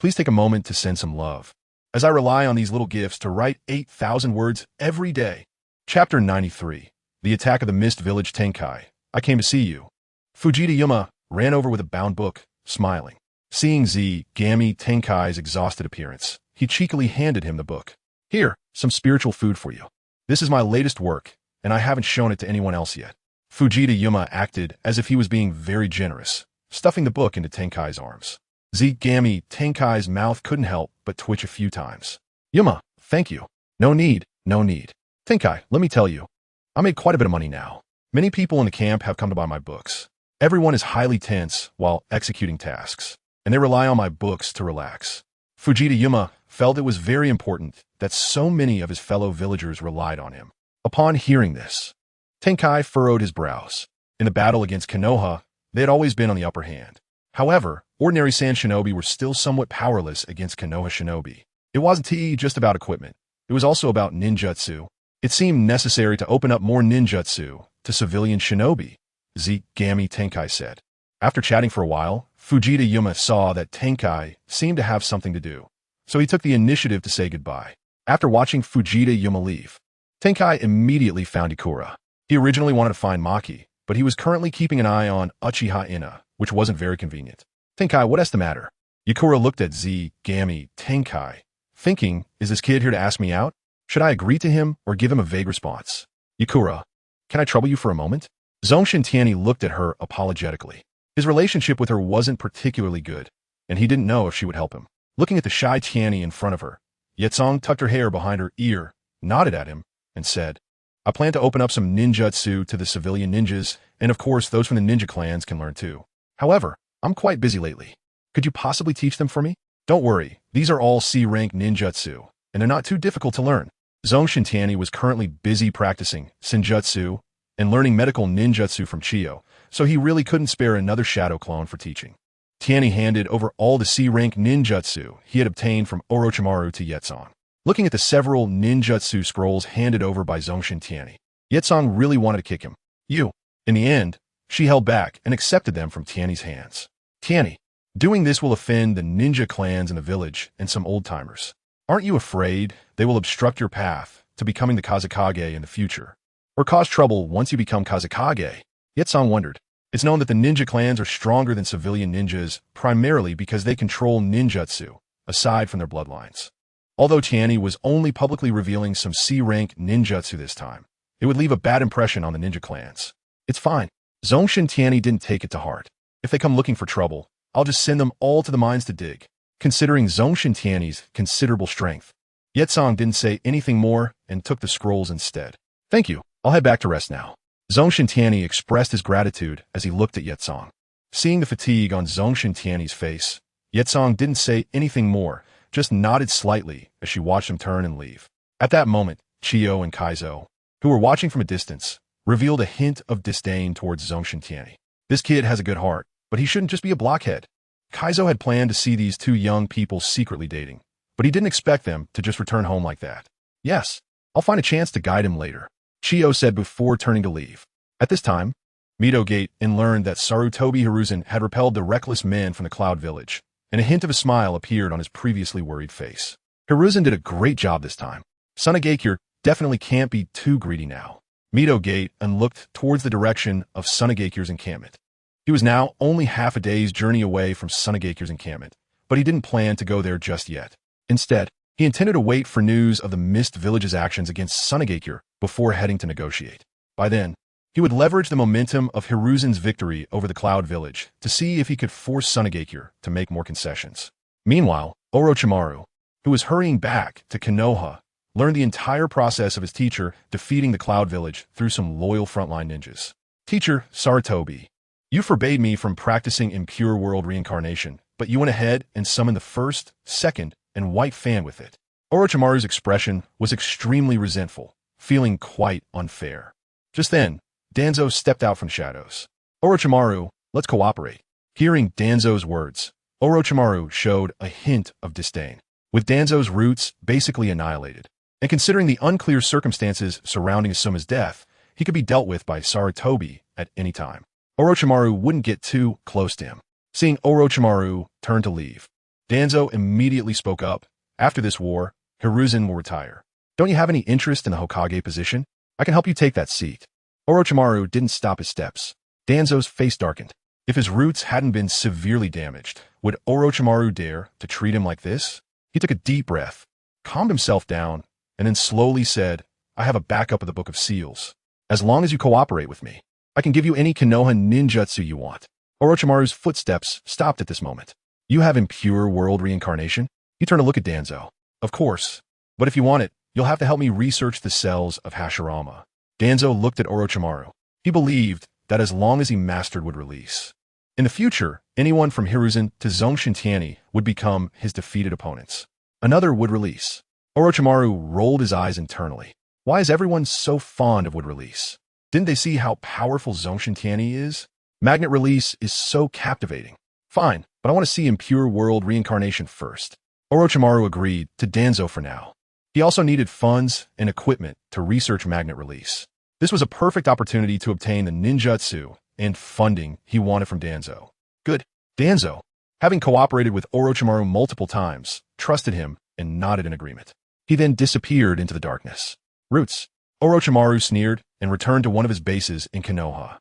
Please take a moment to send some love, as I rely on these little gifts to write 8,000 words every day. Chapter 93. The Attack of the Mist Village Tenkai. I came to see you. Fujita Yuma ran over with a bound book, smiling. Seeing Zgami Tenkai's exhausted appearance, he cheekily handed him the book. Here, some spiritual food for you. This is my latest work, and I haven't shown it to anyone else yet. Fujita Yuma acted as if he was being very generous, stuffing the book into Tenkai's arms. Zgami Tenkai's mouth couldn't help but twitch a few times. Yuma, thank you. No need, no need. Tenkai, let me tell you. I made quite a bit of money now. Many people in the camp have come to buy my books. Everyone is highly tense while executing tasks, and they rely on my books to relax. Fujita Yuma felt it was very important that so many of his fellow villagers relied on him. Upon hearing this, Tenkai furrowed his brows. In the battle against Konoha, they had always been on the upper hand. However, ordinary sand shinobi were still somewhat powerless against Konoha shinobi. It wasn't just about equipment. It was also about ninjutsu. It seemed necessary to open up more ninjutsu to civilian shinobi, Zgami Tenkai said. After chatting for a while, Fujita Yuma saw that Tenkai seemed to have something to do, so he took the initiative to say goodbye. After watching Fujita Yuma leave, Tenkai immediately found Ikura. He originally wanted to find Maki, but he was currently keeping an eye on Uchiha Ina, which wasn't very convenient. Tenkai, what is the matter? Ikura looked at Zgami Tenkai, thinking, is this kid here to ask me out? Should I agree to him or give him a vague response? Ikura, can I trouble you for a moment? Zongshen Tianyi looked at her apologetically. His relationship with her wasn't particularly good, and he didn't know if she would help him. Looking at the shy Tianyi in front of her, Yetsong tucked her hair behind her ear, nodded at him, and said, I plan to open up some ninjutsu to the civilian ninjas, and of course those from the ninja clans can learn too. However, I'm quite busy lately. Could you possibly teach them for me? Don't worry, these are all C-rank ninjutsu, and they're not too difficult to learn. Zongshen Tianyi was currently busy practicing senjutsu and learning medical ninjutsu from Chiyo, so he really couldn't spare another shadow clone for teaching. Tianyi handed over all the C-rank ninjutsu he had obtained from Orochimaru to Yetsong. Looking at the several ninjutsu scrolls handed over by Zongshen Tianyi, Yetsong really wanted to kick him. In the end, she held back and accepted them from Tianyi's hands. Tianyi, doing this will offend the ninja clans in the village and some old-timers. Aren't you afraid they will obstruct your path to becoming the Kazekage in the future, or cause trouble once you become Kazekage? Yetsong wondered. It's known that the ninja clans are stronger than civilian ninjas primarily because they control ninjutsu, aside from their bloodlines. Although Tianyi was only publicly revealing some C-rank ninjutsu this time, it would leave a bad impression on the ninja clans. It's fine. Zongshen Tianyi didn't take it to heart. If they come looking for trouble, I'll just send them all to the mines to dig. Considering Zongshen Tianyi's considerable strength, Yetsong didn't say anything more and took the scrolls instead. Thank you. I'll head back to rest now. Zongshen Tianyi expressed his gratitude as he looked at Yetsong. Seeing the fatigue on Zongshen Tianyi's face, Yetsong didn't say anything more, just nodded slightly as she watched him turn and leave. At that moment, Chiyo and Kaizo, who were watching from a distance, revealed a hint of disdain towards Zongshen Tianyi. This kid has a good heart, but he shouldn't just be a blockhead. Kaizo had planned to see these two young people secretly dating, but he didn't expect them to just return home like that. Yes, I'll find a chance to guide him later, Chiyo said before turning to leave. At this time, Mito Gate and learned that Sarutobi Hiruzen had repelled the reckless men from the Cloud Village, and a hint of a smile appeared on his previously worried face. Hiruzen did a great job this time. Sunagakure definitely can't be too greedy now. Mito Gate and looked towards the direction of Sunagakure's encampment. He was now only half a day's journey away from Sunagakure's encampment, but he didn't plan to go there just yet. Instead, he intended to wait for news of the Mist Village's actions against Sunagakure before heading to negotiate. By then, he would leverage the momentum of Hiruzen's victory over the Cloud Village to see if he could force Sunagakure to make more concessions. Meanwhile, Orochimaru, who was hurrying back to Konoha, learned the entire process of his teacher defeating the Cloud Village through some loyal frontline ninjas. Teacher Sarutobi, you forbade me from practicing impure world reincarnation, but you went ahead and summoned the first, second, and white fan with it. Orochimaru's expression was extremely resentful, feeling quite unfair. Just then, Danzo stepped out from the shadows. Orochimaru, let's cooperate. Hearing Danzo's words, Orochimaru showed a hint of disdain. With Danzo's roots basically annihilated, and considering the unclear circumstances surrounding Asuma's death, he could be dealt with by Sarutobi at any time. Orochimaru wouldn't get too close to him. Seeing Orochimaru turn to leave, Danzo immediately spoke up. After this war, Hiruzen will retire. Don't you have any interest in the Hokage position? I can help you take that seat. Orochimaru didn't stop his steps. Danzo's face darkened. If his roots hadn't been severely damaged, would Orochimaru dare to treat him like this? He took a deep breath, calmed himself down, and then slowly said, I have a backup of the Book of Seals. As long as you cooperate with me, I can give you any Konoha ninjutsu you want. Orochimaru's footsteps stopped at this moment. You have impure world reincarnation? You turn to look at Danzo. Of course. But if you want it, you'll have to help me research the cells of Hashirama. Danzo looked at Orochimaru. He believed that as long as he mastered would release. In the future, anyone from Hiruzen to Zongshen Tianyi would become his defeated opponents. Another would release. Orochimaru rolled his eyes internally. Why is everyone so fond of wood release? Didn't they see how powerful Zongshen Tianyi is? Magnet release is so captivating. Fine, but I want to see impure world reincarnation first. Orochimaru agreed to Danzo for now. He also needed funds and equipment to research magnet release. This was a perfect opportunity to obtain the ninjutsu and funding he wanted from Danzo. Good. Danzo, having cooperated with Orochimaru multiple times, trusted him and nodded in agreement. He then disappeared into the darkness. Roots. Orochimaru sneered and returned to one of his bases in Konoha.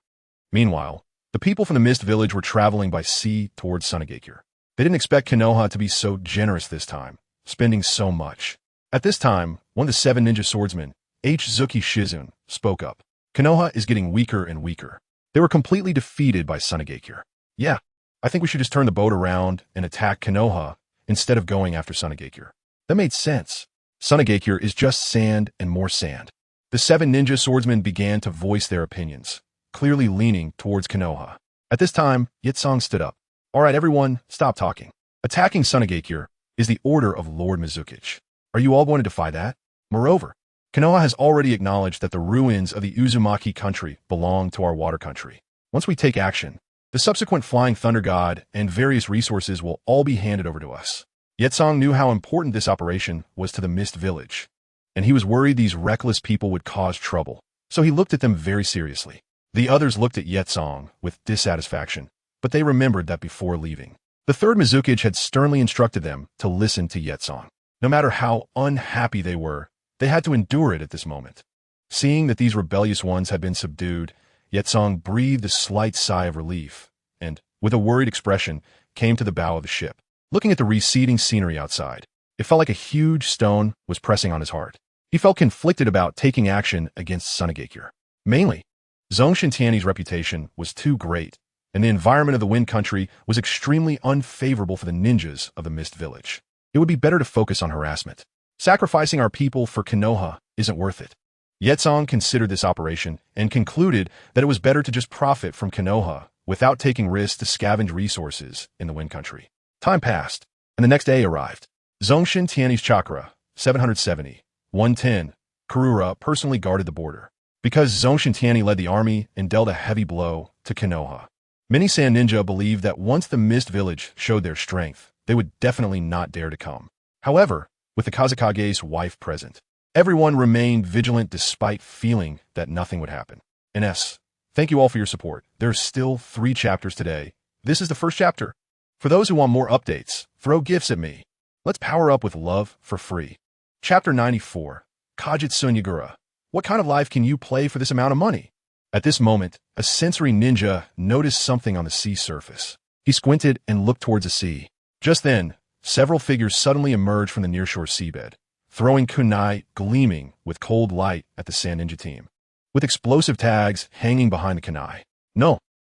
Meanwhile, the people from the Mist Village were traveling by sea towards Sunagakure. They didn't expect Konoha to be so generous this time, spending so much. At this time, one of the 7 ninja swordsmen, Zuki Shizun, spoke up. Konoha is getting weaker and weaker. They were completely defeated by Sunagakure. Yeah, I think we should just turn the boat around and attack Konoha instead of going after Sunagakure. That made sense. Sunagakure is just sand and more sand. The 7 ninja swordsmen began to voice their opinions, clearly leaning towards Konoha. At this time, Yitsong stood up. All right, everyone, stop talking. Attacking Sunagakure is the order of Lord Mizukichi. Are you all going to defy that? Moreover, Konoha has already acknowledged that the ruins of the Uzumaki country belong to our water country. Once we take action, the subsequent Flying Thunder God and various resources will all be handed over to us. Yetsong knew how important this operation was to the Mist Village, and he was worried these reckless people would cause trouble, so he looked at them very seriously. The others looked at Yetsong with dissatisfaction, but they remembered that before leaving, the third Mizukichi had sternly instructed them to listen to Yetsong. No matter how unhappy they were, they had to endure it at this moment. Seeing that these rebellious ones had been subdued, Yetsong breathed a slight sigh of relief, and, with a worried expression, came to the bow of the ship. Looking at the receding scenery outside, it felt like a huge stone was pressing on his heart. He felt conflicted about taking action against Sunagakure. Mainly, Zongshen Tianyi's reputation was too great, and the environment of the Wind Country was extremely unfavorable for the ninjas of the Mist Village. It would be better to focus on harassment. Sacrificing our people for Konoha isn't worth it. Yetsong considered this operation and concluded that it was better to just profit from Konoha without taking risks to scavenge resources in the Wind Country. Time passed, and the next day arrived. Zongshen Tianyi's chakra, 770, 110, Kurura personally guarded the border. Because Zongshen Tianyi led the army and dealt a heavy blow to Konoha, many Sand Ninja believed that once the Mist Village showed their strength, they would definitely not dare to come. However, with the Kazekage's wife present, everyone remained vigilant despite feeling that nothing would happen. NS, thank you all for your support. There's still 3 chapters today. This is the first chapter. For those who want more updates, throw gifts at me. Let's power up with love for free. Chapter 94, Kajutsu Nagura. What kind of life can you play for this amount of money? At this moment, a sensory ninja noticed something on the sea surface. He squinted and looked towards the sea. Just then, several figures suddenly emerged from the nearshore seabed, throwing kunai gleaming with cold light at the Sand Ninja team, with explosive tags hanging behind the kunai. No,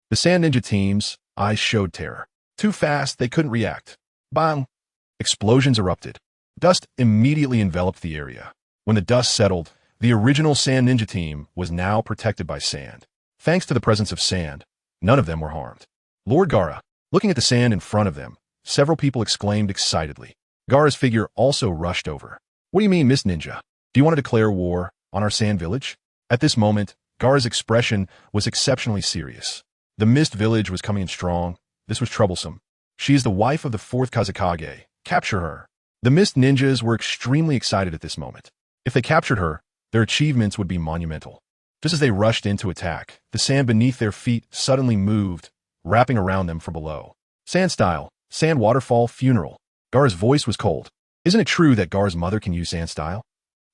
the Sand Ninja team's eyes showed terror. Too fast, they couldn't react. Bang! Explosions erupted. Dust immediately enveloped the area. When the dust settled, the original Sand Ninja team was now protected by sand. Thanks to the presence of sand, none of them were harmed. Lord Gaara, looking at the sand in front of them, several people exclaimed excitedly. Gaara's figure also rushed over. What do you mean, Miss Ninja? Do you want to declare war on our sand village? At this moment, Gaara's expression was exceptionally serious. The Mist Village was coming in strong. This was troublesome. She is the wife of the fourth Kazekage. Capture her. The Mist Ninjas were extremely excited at this moment. If they captured her, their achievements would be monumental. Just as they rushed in to attack, the sand beneath their feet suddenly moved, wrapping around them from below. Sand style, sand waterfall, funeral. Gaara's voice was cold. Isn't it true that Gaara's mother can use sand style?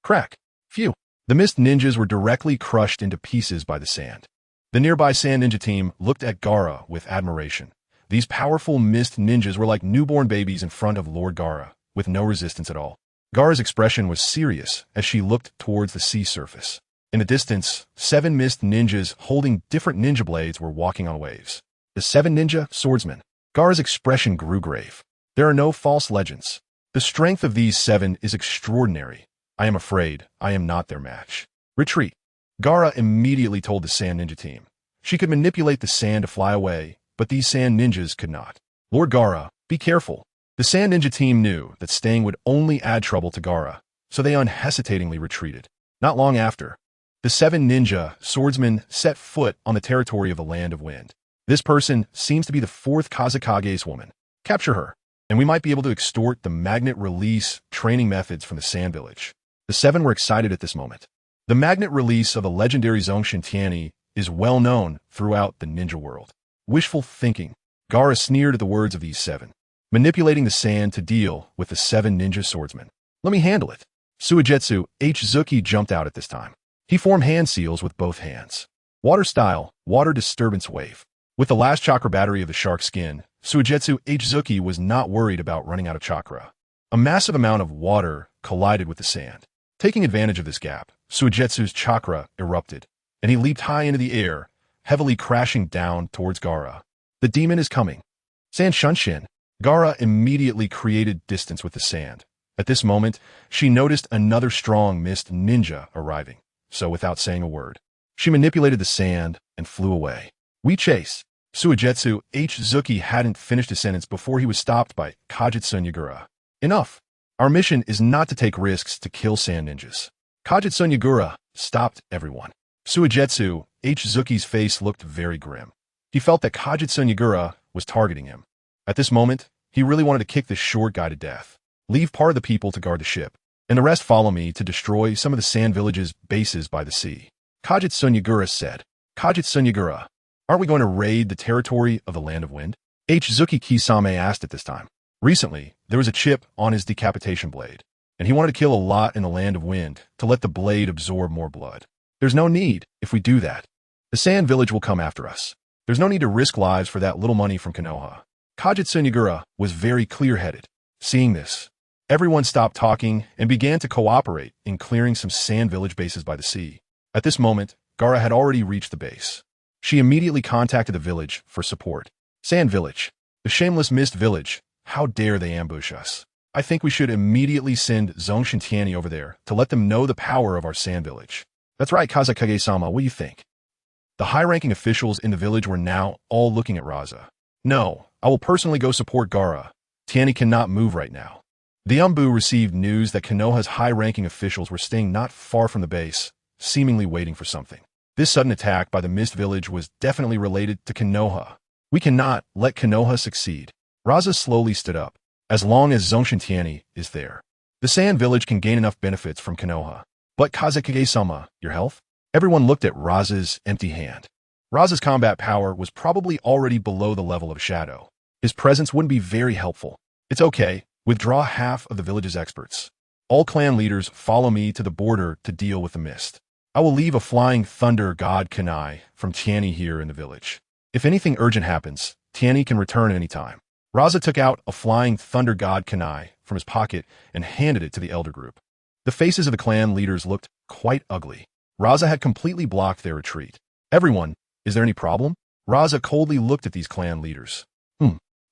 Crack. Phew. The Mist Ninjas were directly crushed into pieces by the sand. The nearby Sand Ninja team looked at Gaara with admiration. These powerful Mist Ninjas were like newborn babies in front of Lord Gaara, with no resistance at all. Gaara's expression was serious as she looked towards the sea surface. In the distance, 7 Mist Ninjas holding different ninja blades were walking on waves. The 7 ninja swordsmen. Gaara's expression grew grave. There are no false legends. The strength of these 7 is extraordinary. I am afraid I am not their match. Retreat. Gaara immediately told the Sand Ninja team. She could manipulate the sand to fly away, but these Sand Ninjas could not. Lord Gaara, be careful. The Sand Ninja team knew that staying would only add trouble to Gaara, so they unhesitatingly retreated. Not long after, the 7 ninja swordsmen set foot on the territory of the Land of Wind. This person seems to be the 4th Kazekage's woman. Capture her, and we might be able to extort the magnet release training methods from the Sand Village. The 7 were excited at this moment. The magnet release of the legendary Zongshen Tianyi is well known throughout the ninja world. Wishful thinking. Gaara sneered at the words of these 7, manipulating the sand to deal with the 7 ninja swordsmen. Let me handle it. Suigetsu Zuki jumped out at this time. He formed hand seals with both hands. Water style, water disturbance wave. With the last chakra battery of the shark skin, Suigetsu Zuki was not worried about running out of chakra. A massive amount of water collided with the sand. Taking advantage of this gap, Suigetsu's chakra erupted, and he leaped high into the air, heavily crashing down towards Gaara. The demon is coming. Sand Shunshin. Gaara immediately created distance with the sand. At this moment, she noticed another strong mist ninja arriving. So without saying a word, she manipulated the sand and flew away. We chase. Suigetsu Zuki hadn't finished his sentence before he was stopped by Kajitsu Nyagura. Enough. Our mission is not to take risks to kill sand ninjas. Kajitsu Nyagura stopped everyone. Suigetsu Zuki's face looked very grim. He felt that Kajitsu Nyagura was targeting him. At this moment, he really wanted to kick this short guy to death. Leave part of the people to guard the ship, and the rest follow me to destroy some of the Sand Village's bases by the sea. Kajitsu Nyagura said. Kajitsu Nyagura, aren't we going to raid the territory of the Land of Wind? Zuki Kisame asked at this time. Recently, there was a chip on his decapitation blade, and he wanted to kill a lot in the Land of Wind to let the blade absorb more blood. There's no need if we do that. The Sand Village will come after us. There's no need to risk lives for that little money from Konoha. Kajitsu Nyagura was very clear-headed. Seeing this, everyone stopped talking and began to cooperate in clearing some Sand Village bases by the sea. At this moment, Gaara had already reached the base. She immediately contacted the village for support. Sand Village. The shameless Mist Village. How dare they ambush us? I think we should immediately send Zongshen Tianyi over there to let them know the power of our Sand Village. That's right, Kazekage-sama, what do you think? The high-ranking officials in the village were now all looking at Raza. No, I will personally go support Gaara. Tianyi cannot move right now. The Umbu received news that Konoha's high-ranking officials were staying not far from the base, seemingly waiting for something. This sudden attack by the Mist Village was definitely related to Konoha. We cannot let Konoha succeed. Raza slowly stood up. As long as Zongshen Tianyi is there, the Sand Village can gain enough benefits from Konoha. But Kazekage-sama, your health? Everyone looked at Raza's empty hand. Raza's combat power was probably already below the level of Shadow. His presence wouldn't be very helpful. It's okay. Withdraw half of the village's experts. All clan leaders follow me to the border to deal with the mist. I will leave a flying thunder god Kanai from Tianyi here in the village. If anything urgent happens, Tianyi can return any time. Raza took out a flying thunder god Kanai from his pocket and handed it to the elder group. The faces of the clan leaders looked quite ugly. Raza had completely blocked their retreat. Everyone, is there any problem? Raza coldly looked at these clan leaders.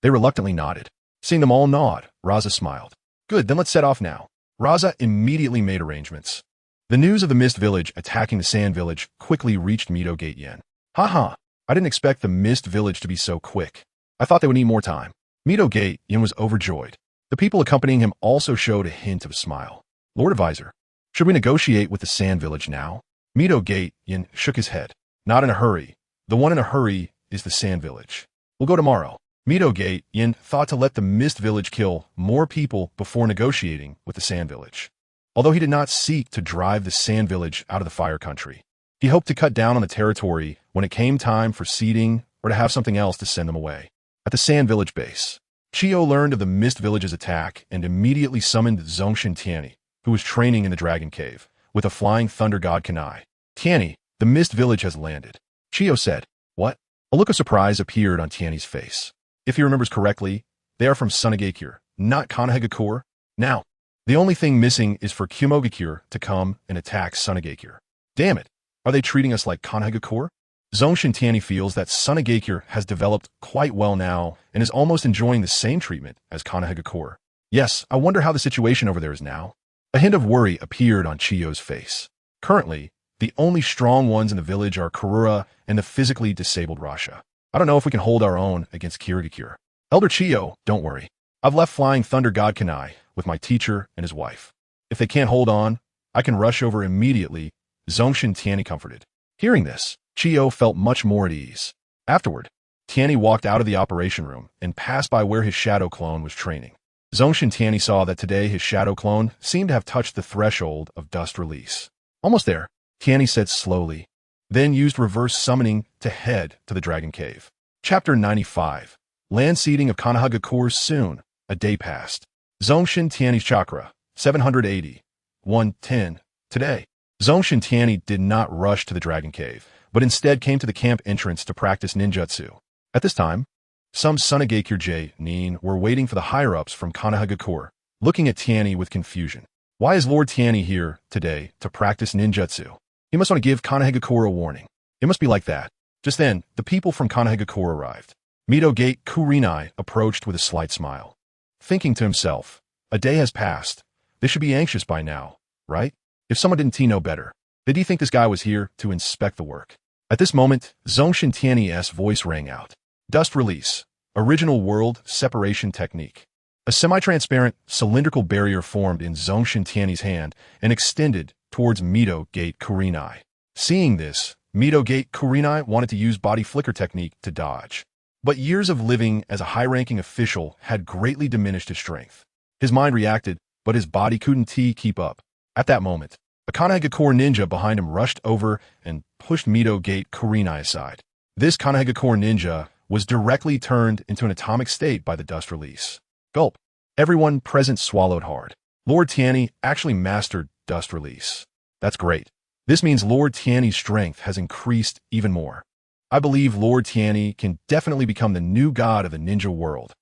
They reluctantly nodded. Seeing them all nod, Raza smiled. Good, then let's set off now. Raza immediately made arrangements. The news of the Mist Village attacking the Sand Village quickly reached Mito Gate Yen. Haha, I didn't expect the Mist Village to be so quick. I thought they would need more time. Mito Gate Yen was overjoyed. The people accompanying him also showed a hint of a smile. Lord Advisor, should we negotiate with the Sand Village now? Mito Gate Yin shook his head. Not in a hurry. The one in a hurry is the Sand Village. We'll go tomorrow. Mito Gate Yin thought to let the Mist Village kill more people before negotiating with the Sand Village. Although he did not seek to drive the Sand Village out of the Fire Country, he hoped to cut down on the territory when it came time for seeding or to have something else to send them away. At the Sand Village base, Chiyo learned of the Mist Village's attack and immediately summoned Zongshen Tianyi, who was training in the Dragon Cave, with a flying thunder god Kanai. Tianyi, the Mist Village has landed. Chiyo said. What? A look of surprise appeared on Tianyi's face. If he remembers correctly, they are from Sunagakure, not Sunagakure. Now, the only thing missing is for Sunagakure to come and attack Sunagakure. Damn it, are they treating us like Sunagakure? Zongshen Tianyi feels that Sunagakure has developed quite well now and is almost enjoying the same treatment as Sunagakure. Yes, I wonder how the situation over there is now. A hint of worry appeared on Chiyo's face. Currently, the only strong ones in the village are Karura and the physically disabled Rasha. I don't know if we can hold our own against Sunagakure. Elder Chiyo, don't worry. I've left Flying Thunder God Kanai with my teacher and his wife. If they can't hold on, I can rush over immediately, Zongshen Tianyi comforted. Hearing this, Chiyo felt much more at ease. Afterward, Tianyi walked out of the operation room and passed by where his shadow clone was training. Zongshen Tianyi saw that today his shadow clone seemed to have touched the threshold of dust release. Almost there, Tianyi said slowly, then used reverse summoning to head to the Dragon Cave. Chapter 95. Land seeding of Sunagakure soon. A day passed. Zongshen Tianyi's chakra, 780. 110. Today, Zongshen Tianyi did not rush to the Dragon Cave, but instead came to the camp entrance to practice ninjutsu. At this time, some Sunagakure Genin were waiting for the higher-ups from Sunagakure, looking at Tianyi with confusion. Why is Lord Tianyi here today to practice ninjutsu? He must want to give Sunagakure a warning. It must be like that. Just then, the people from Sunagakure arrived. Mito Gate Kurenai approached with a slight smile. Thinking to himself, a day has passed. They should be anxious by now, right? If someone didn't know better, did he think this guy was here to inspect the work? At this moment, Zongshen Tianyi's voice rang out. Dust release. Original world separation technique. A semi-transparent, cylindrical barrier formed in Zongshen Tianyi's hand and extended towards Mito Gate Kurenai. Seeing this, Mito Gate Kurenai wanted to use body flicker technique to dodge. But years of living as a high-ranking official had greatly diminished his strength. His mind reacted, but his body couldn't keep up. At that moment, a Sunagakure ninja behind him rushed over and pushed Mito Gate Kurenai aside. This Sunagakure ninja was directly turned into an atomic state by the dust release. Gulp. Everyone present swallowed hard. Lord Tianyi actually mastered dust release. That's great. This means Lord Tianyi's strength has increased even more. I believe Lord Tianyi can definitely become the new god of the ninja world.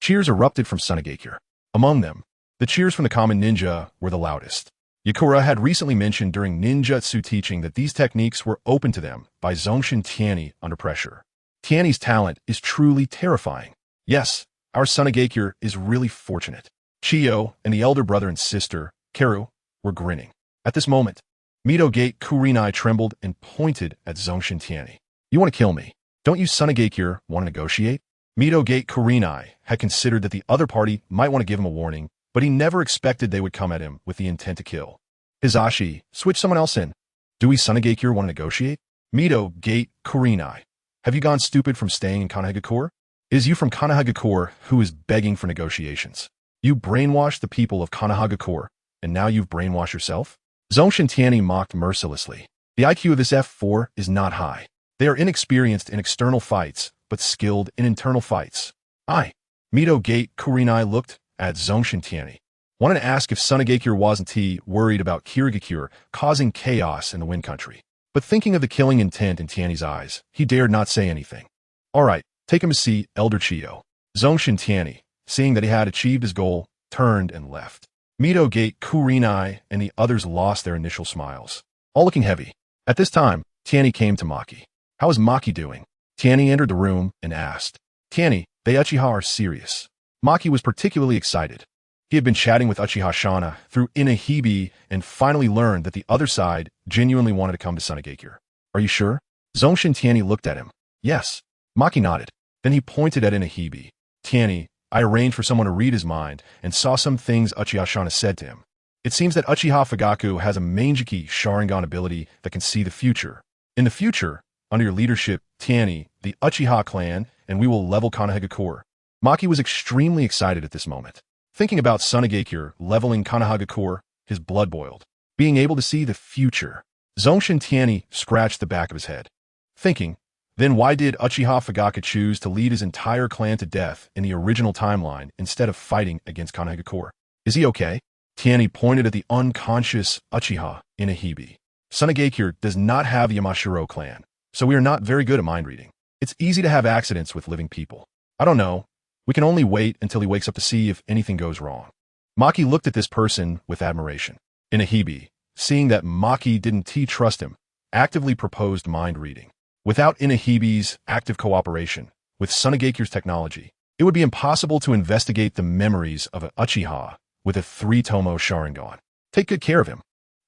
Cheers erupted from Sunagakure. Among them, the cheers from the common ninja were the loudest. Yakura had recently mentioned during ninjutsu teaching that these techniques were open to them by Zongshen Tianyi under pressure. Tianyi's talent is truly terrifying. Yes, our Sunagakure is really fortunate. Chiyo and the elder brother and sister, Karu, were grinning. At this moment, Mito Gate Kurenai trembled and pointed at Zongshen Tianyi. You want to kill me? Don't you Sunagakure want to negotiate? Mito Gate Kurenai had considered that the other party might want to give him a warning, but he never expected they would come at him with the intent to kill. Hizashi, switch someone else in. Do we Sunagakure want to negotiate? Mito Gate Kurenai. Have you gone stupid from staying in Sunagakure? It is you from Sunagakure who is begging for negotiations. You brainwashed the people of Sunagakure, and now you've brainwashed yourself? Zongshen Tianyi mocked mercilessly. The IQ of this F4 is not high. They are inexperienced in external fights, but skilled in internal fights. Mito Gate Kurenai looked at Zongshen Tianyi. Wanted to ask if Sunagakure wasn't worried about Sunagakure causing chaos in the Wind Country. But thinking of the killing intent in Tianyi's eyes, he dared not say anything. All right, take him a seat, Elder Chiyo. Zongshen Tianyi, seeing that he had achieved his goal, turned and left. Mito Gate Kurenai and the others lost their initial smiles, all looking heavy. At this time, Tianyi came to Maki. How is Maki doing? Tianyi entered the room and asked. Tianyi, they Uchiha are serious. Maki was particularly excited. He had been chatting with Uchiha Shana through Inahibi and finally learned that the other side genuinely wanted to come to Sunagakure. Are you sure? Zongshen Tianyi looked at him. Yes. Maki nodded. Then he pointed at Inahibi. Tianyi, I arranged for someone to read his mind and saw some things Uchiha Shana said to him. It seems that Uchiha Fugaku has a Mangeki Sharingan ability that can see the future. In the future, under your leadership, Tianyi, the Uchiha clan, and we will level Sunagakure. Maki was extremely excited at this moment. Thinking about Sunagakure leveling Sunagakure, his blood boiled. Being able to see the future. Zongshen Tianyi scratched the back of his head. Thinking, then why did Uchiha Fugaku choose to lead his entire clan to death in the original timeline instead of fighting against Sunagakure? Is he okay? Tianyi pointed at the unconscious Uchiha Inahibi. Sunagakure does not have Yamashiro clan, so we are not very good at mind reading. It's easy to have accidents with living people. I don't know. We can only wait until he wakes up to see if anything goes wrong. Maki looked at this person with admiration. Inahibi, seeing that Maki didn't trust him, actively proposed mind reading. Without Inahibi's active cooperation with Sunagakure's technology, it would be impossible to investigate the memories of an Uchiha with a 3-tomo Sharingan. Take good care of him.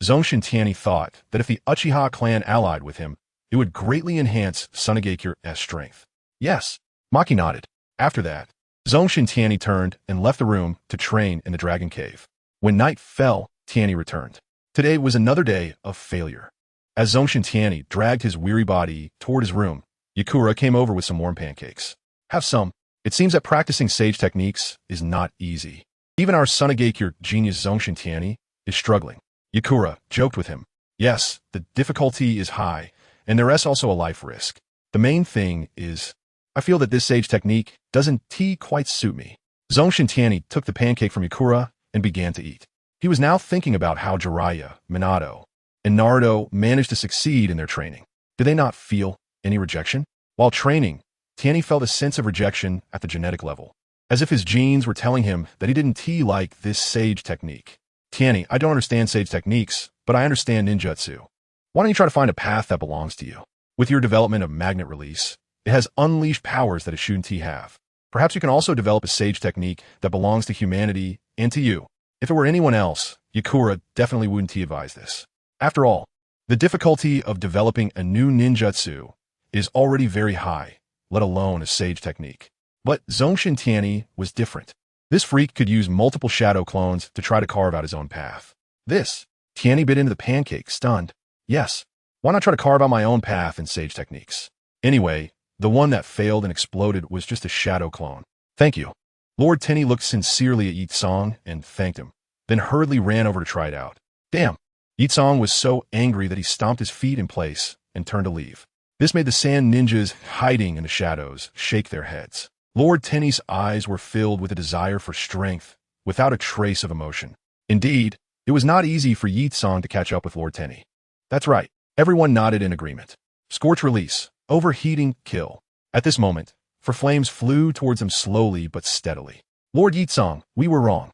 Zongshen Tianyi thought that if the Uchiha clan allied with him, it would greatly enhance Sunagakure's strength. Yes, Maki nodded. After that, Zongshen Tianyi turned and left the room to train in the Dragon Cave. When night fell, Tianyi returned. Today was another day of failure. As Zongshen Tianyi dragged his weary body toward his room, Yakura came over with some warm pancakes. Have some. It seems that practicing sage techniques is not easy. Even our Sunagakure genius Zongshen Tianyi is struggling. Yakura joked with him. Yes, the difficulty is high, and there is also a life risk. The main thing is, I feel that this sage technique doesn't quite suit me. Zongshen Tianyi took the pancake from Yakura and began to eat. He was now thinking about how Jiraiya, Minato, and Naruto managed to succeed in their training. Did they not feel any rejection? While training, Tianyi felt a sense of rejection at the genetic level, as if his genes were telling him that he didn't like this sage technique. Tianyi, I don't understand sage techniques, but I understand ninjutsu. Why don't you try to find a path that belongs to you? With your development of magnet release, it has unleashed powers that it shouldn't have. Perhaps you can also develop a sage technique that belongs to humanity and to you. If it were anyone else, Yakura definitely wouldn't advise this. After all, the difficulty of developing a new ninjutsu is already very high, let alone a sage technique. But Zongshen Tianyi was different. This freak could use multiple shadow clones to try to carve out his own path. Tianyi bit into the pancake, stunned. Yes, why not try to carve out my own path in sage techniques? Anyway, the one that failed and exploded was just a shadow clone. Thank you. Lord Tianyi looked sincerely at Yi-Song and thanked him, then hurriedly ran over to try it out. Damn. Yi-Song was so angry that he stomped his feet in place and turned to leave. This made the sand ninjas hiding in the shadows shake their heads. Lord Tianyi's eyes were filled with a desire for strength, without a trace of emotion. Indeed, it was not easy for Yi-Song to catch up with Lord Tianyi. That's right. Everyone nodded in agreement. Scorch release. Overheating, kill. At this moment, flames flew towards him slowly but steadily. Lord Yi-Song, we were wrong.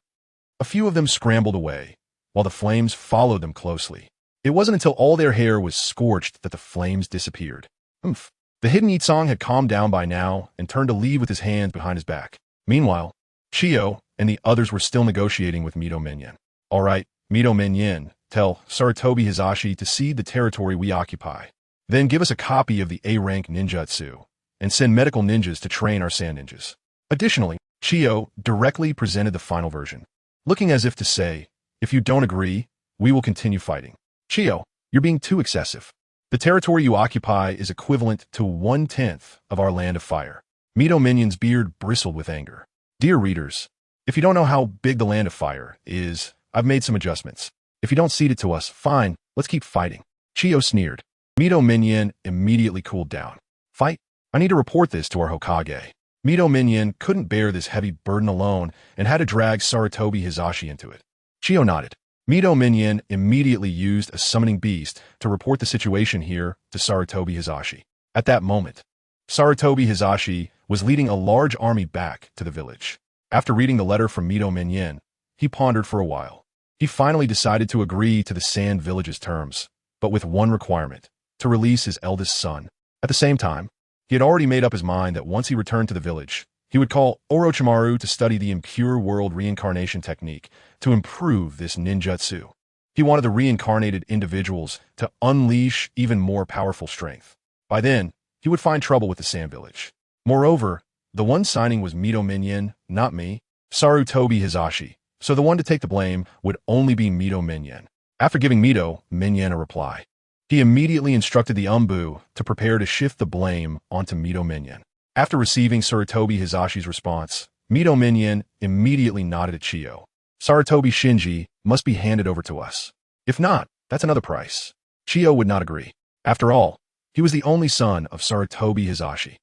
A few of them scrambled away, while the flames followed them closely. It wasn't until all their hair was scorched that the flames disappeared. Oomph. The hidden Yi-Song had calmed down by now and turned to leave with his hands behind his back. Meanwhile, Chiyo and the others were still negotiating with Mito Minyan. All right, Mito Minyan, tell Sarutobi Hizashi to cede the territory we occupy. Then give us a copy of the A-rank ninjutsu, and send medical ninjas to train our sand ninjas. Additionally, Chiyo directly presented the final version, looking as if to say, if you don't agree, we will continue fighting. Chiyo, you're being too excessive. The territory you occupy is equivalent to 1/10 of our land of fire. Mito Minyan's beard bristled with anger. Dear readers, if you don't know how big the land of fire is, I've made some adjustments. If you don't cede it to us, fine, let's keep fighting. Chiyo sneered. Mito Minyan immediately cooled down. Fight? I need to report this to our Hokage. Mito Minyan couldn't bear this heavy burden alone and had to drag Sarutobi Hizashi into it. Chiyo nodded. Mito Minyan immediately used a summoning beast to report the situation here to Sarutobi Hizashi. At that moment, Sarutobi Hizashi was leading a large army back to the village. After reading the letter from Mito Minyan, he pondered for a while. He finally decided to agree to the Sand Village's terms, but with one requirement, to release his eldest son. At the same time, he had already made up his mind that once he returned to the village, he would call Orochimaru to study the impure world reincarnation technique to improve this ninjutsu. He wanted the reincarnated individuals to unleash even more powerful strength. By then, he would find trouble with the Sand Village. Moreover, the one signing was Mito Minyan, not me. Sarutobi Hizashi, So the one to take the blame would only be Mito Minyan. After giving Mito Minyan a reply, he immediately instructed the Umbu to prepare to shift the blame onto Mito Minyan. After receiving Sarutobi Hizashi's response, Mito Minyan immediately nodded at Chiyo. Sarutobi Shinji must be handed over to us. If not, that's another price. Chiyo would not agree. After all, he was the only son of Sarutobi Hizashi.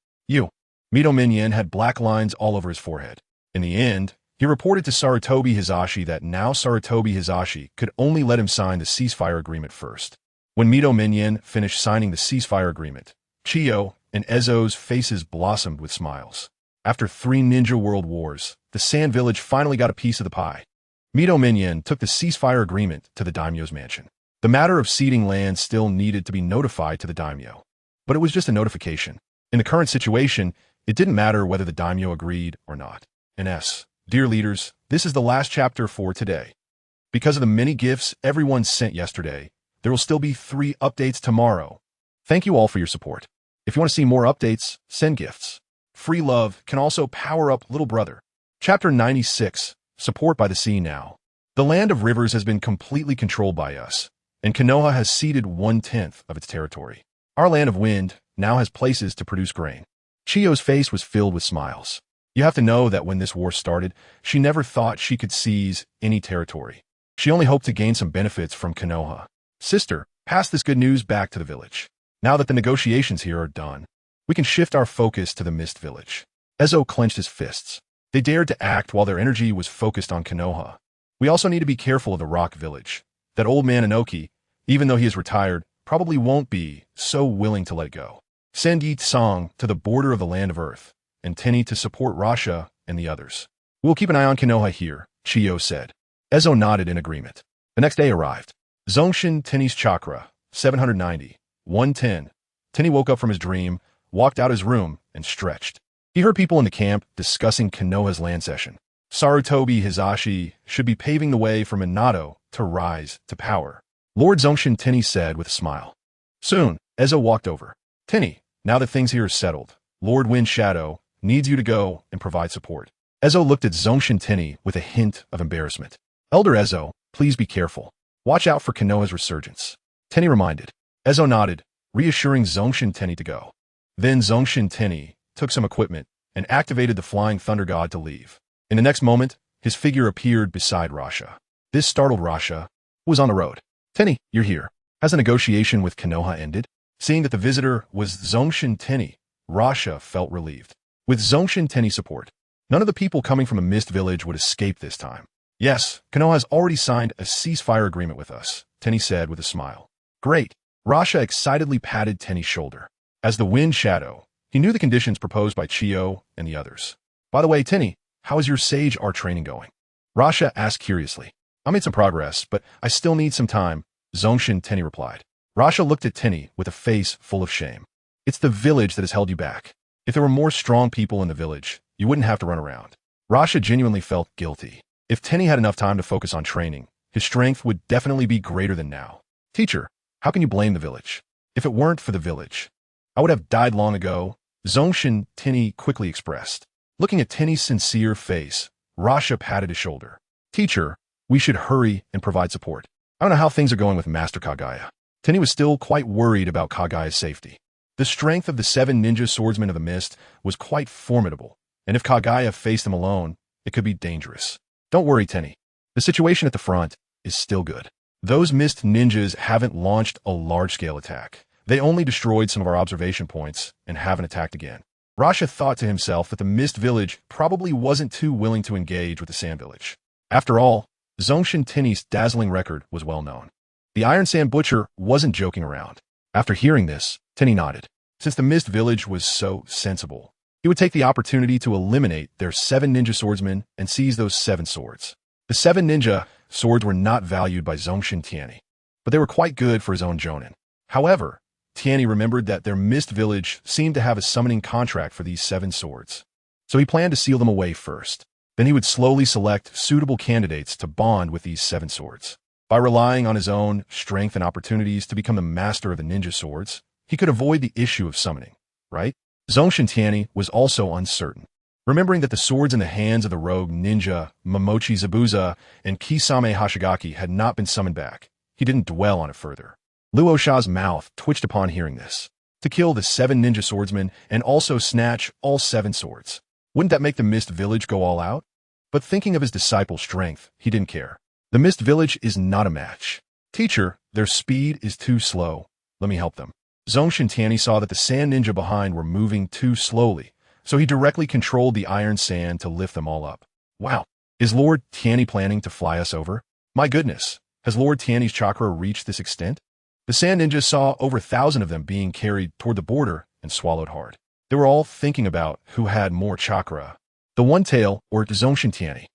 Mito Minyan had black lines all over his forehead. In the end, he reported to Sarutobi Hizashi that now Sarutobi Hizashi could only let him sign the ceasefire agreement first. When Mito Minyan finished signing the ceasefire agreement, Chiyo and Ezo's faces blossomed with smiles. After 3 ninja world wars, the Sand Village finally got a piece of the pie. Mito Minyan took the ceasefire agreement to the daimyo's mansion. The matter of ceding land still needed to be notified to the daimyo, but it was just a notification. In the current situation, it didn't matter whether the daimyo agreed or not. Dear leaders, this is the last chapter for today. Because of the many gifts everyone sent yesterday, there will still be 3 updates tomorrow. Thank you all for your support. If you want to see more updates, send gifts. Free love can also power up little brother. Chapter 96, Support by the Sea Now. The land of rivers has been completely controlled by us, and Konoha has ceded 1/10 of its territory. Our land of wind now has places to produce grain. Chiyo's face was filled with smiles. You have to know that when this war started, she never thought she could seize any territory. She only hoped to gain some benefits from Konoha. Sister, pass this good news back to the village. Now that the negotiations here are done, we can shift our focus to the Mist Village. Ezo clenched his fists. They dared to act while their energy was focused on Konoha. We also need to be careful of the Rock Village. That old man Inoki, even though he is retired, probably won't be so willing to let it go. Send Yi Tsang to the border of the Land of Earth, and Tenny to support Rasha and the others. We'll keep an eye on Konoha here, Chiyo said. Ezo nodded in agreement. The next day arrived. Zongshen Tianyi's chakra, 790, 110. Tenny woke up from his dream, walked out his room, and stretched. He heard people in the camp discussing Konoha's land cession. Sarutobi Hizashi should be paving the way for Minato to rise to power. Lord Zongshen Tianyi said with a smile. Soon, Ezo walked over. Tenny, now that things here are settled, Lord Wind Shadow needs you to go and provide support. Ezo looked at Zongshen Tianyi with a hint of embarrassment. Elder Ezo, please be careful. Watch out for Konoha's resurgence. Tenny reminded. Ezo nodded, reassuring Zongshen Tianyi to go. Then Zongshen Tianyi took some equipment and activated the Flying Thunder God to leave. In the next moment, his figure appeared beside Rasha. This startled Rasha, who was on the road. Tenny, you're here. Has the negotiation with Konoha ended? Seeing that the visitor was Zongshen Tianyi, Rasha felt relieved. With Zongshen Tianyi's support, none of the people coming from a Mist Village would escape this time. Yes, Konoha has already signed a ceasefire agreement with us, Tianyi said with a smile. Great. Rasha excitedly patted Tenny's shoulder. As the Wind Shadow, he knew the conditions proposed by Chiyo and the others. By the way, Tenny, how is your Sage Art training going? Rasha asked curiously. I made some progress, but I still need some time, Zongshen Tianyi replied. Rasha looked at Tenny with a face full of shame. It's the village that has held you back. If there were more strong people in the village, you wouldn't have to run around. Rasha genuinely felt guilty. If Tenny had enough time to focus on training, his strength would definitely be greater than now. Teacher, how can you blame the village? If it weren't for the village, I would have died long ago, Zongshen Tianyi quickly expressed. Looking at Tenny's sincere face, Rasha patted his shoulder. Teacher, we should hurry and provide support. I don't know how things are going with Master Kagaya. Tenny was still quite worried about Kagaya's safety. The strength of the 7 ninja swordsmen of the mist was quite formidable, and if Kagaya faced them alone, it could be dangerous. Don't worry, Tenny. The situation at the front is still good. Those mist ninjas haven't launched a large-scale attack. They only destroyed some of our observation points and haven't attacked again. Rasha thought to himself that the Mist Village probably wasn't too willing to engage with the Sand Village. After all, Zongshen Tianyi's dazzling record was well known. The Iron Sand Butcher wasn't joking around. After hearing this, Tianyi nodded. Since the Mist Village was so sensible, he would take the opportunity to eliminate their 7 ninja swordsmen and seize those 7 swords. The 7 ninja swords were not valued by Zongshen Tianyi, but they were quite good for his own jonin. However, Tianyi remembered that their Mist Village seemed to have a summoning contract for these 7 swords, so he planned to seal them away first. Then he would slowly select suitable candidates to bond with these 7 swords. By relying on his own strength and opportunities to become the master of the ninja swords, he could avoid the issue of summoning, right? Zongshen Tianyi was also uncertain. Remembering that the swords in the hands of the rogue ninja Momochi Zabuza and Kisame Hashigaki had not been summoned back, he didn't dwell on it further. Luo Sha's mouth twitched upon hearing this. To kill the 7 ninja swordsmen and also snatch all 7 swords. Wouldn't that make the Mist Village go all out? But thinking of his disciple's strength, he didn't care. The Mist Village is not a match. Teacher, their speed is too slow. Let me help them. Zongshen Tianyi saw that the sand ninja behind were moving too slowly, so he directly controlled the iron sand to lift them all up. Wow, is Lord Tianyi planning to fly us over? My goodness, has Lord Tianyi's chakra reached this extent? The sand ninjas saw over 1,000 of them being carried toward the border and swallowed hard. They were all thinking about who had more chakra. The One-Tail, or Zongshen Tianyi.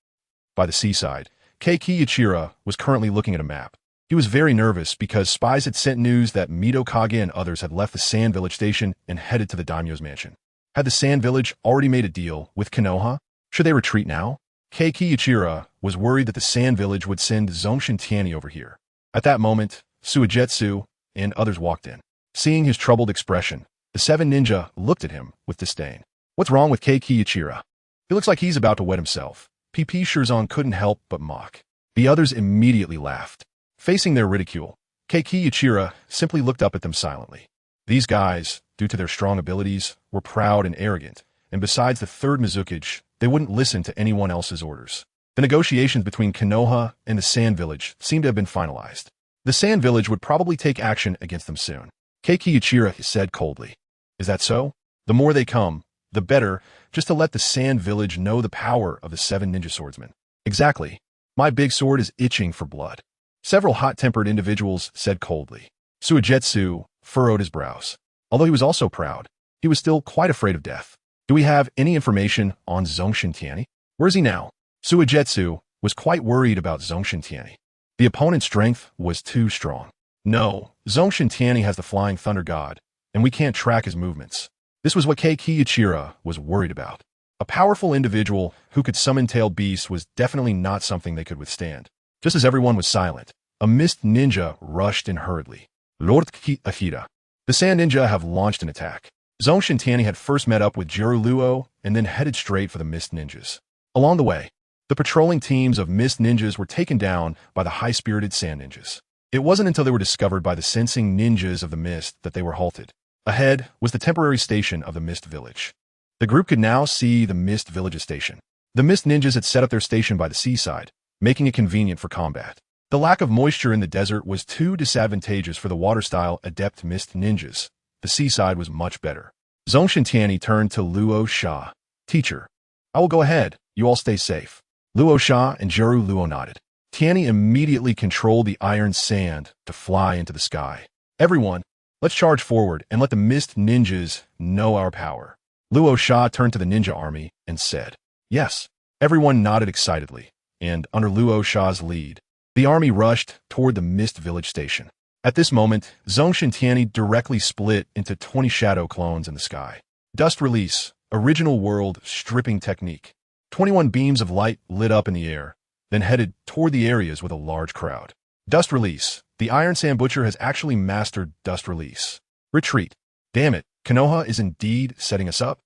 By the seaside, Keiki Ichira was currently looking at a map. He was very nervous because spies had sent news that Mito Kage and others had left the Sand Village station and headed to the daimyo's mansion. Had the Sand Village already made a deal with Konoha? Should they retreat now? Keiki Ichira was worried that the Sand Village would send Zongshen Tianyi over here. At that moment, Suigetsu and others walked in. Seeing his troubled expression, the 7 ninja looked at him with disdain. What's wrong with Keiki Ichira? He looks like he's about to wet himself. PP Shirzan couldn't help but mock. The others immediately laughed. Facing their ridicule, Keiki Ichira simply looked up at them silently. These guys, due to their strong abilities, were proud and arrogant, and besides the 3rd Mizukage, they wouldn't listen to anyone else's orders. The negotiations between Konoha and the Sand Village seemed to have been finalized. The Sand Village would probably take action against them soon. Keiki Ichira said coldly. Is that so? The more they come, the better, just to let the Sand Village know the power of the 7 ninja swordsmen. Exactly. My big sword is itching for blood. Several hot-tempered individuals said coldly. Suigetsu furrowed his brows. Although he was also proud, he was still quite afraid of death. Do we have any information on Zongshen Tianyi? Where is he now? Suigetsu was quite worried about Zongshen Tianyi. The opponent's strength was too strong. No, Zongshen Tianyi has the Flying Thunder God, and we can't track his movements. This was what Keiki Ichira was worried about. A powerful individual who could summon tailed beasts was definitely not something they could withstand. Just as everyone was silent, a mist ninja rushed in hurriedly. Lord Akira. The sand ninja have launched an attack. Zongshen Tianyi had first met up with Jiru Luo and then headed straight for the mist ninjas. Along the way, the patrolling teams of mist ninjas were taken down by the high-spirited sand ninjas. It wasn't until they were discovered by the sensing ninjas of the mist that they were halted. Ahead was the temporary station of the Mist Village. The group could now see the Mist Village's station. The Mist Ninjas had set up their station by the seaside, making it convenient for combat. The lack of moisture in the desert was too disadvantageous for the water-style adept Mist Ninjas. The seaside was much better. Zongshen Tianyi turned to Luo Sha. Teacher, I will go ahead. You all stay safe. Luo Sha and Jiru Luo nodded. Tianyi immediately controlled the iron sand to fly into the sky. Everyone, let's charge forward and let the Mist Ninjas know our power. Luo Sha turned to the ninja army and said, yes. Everyone nodded excitedly, and under Luo Sha's lead, the army rushed toward the Mist Village station. At this moment, Zongshen Tianyi directly split into 20 shadow clones in the sky. Dust release, original world stripping technique. 21 beams of light lit up in the air, then headed toward the areas with a large crowd. Dust release. The Iron Sand Butcher has actually mastered dust release. Retreat. Damn it, Konoha is indeed setting us up.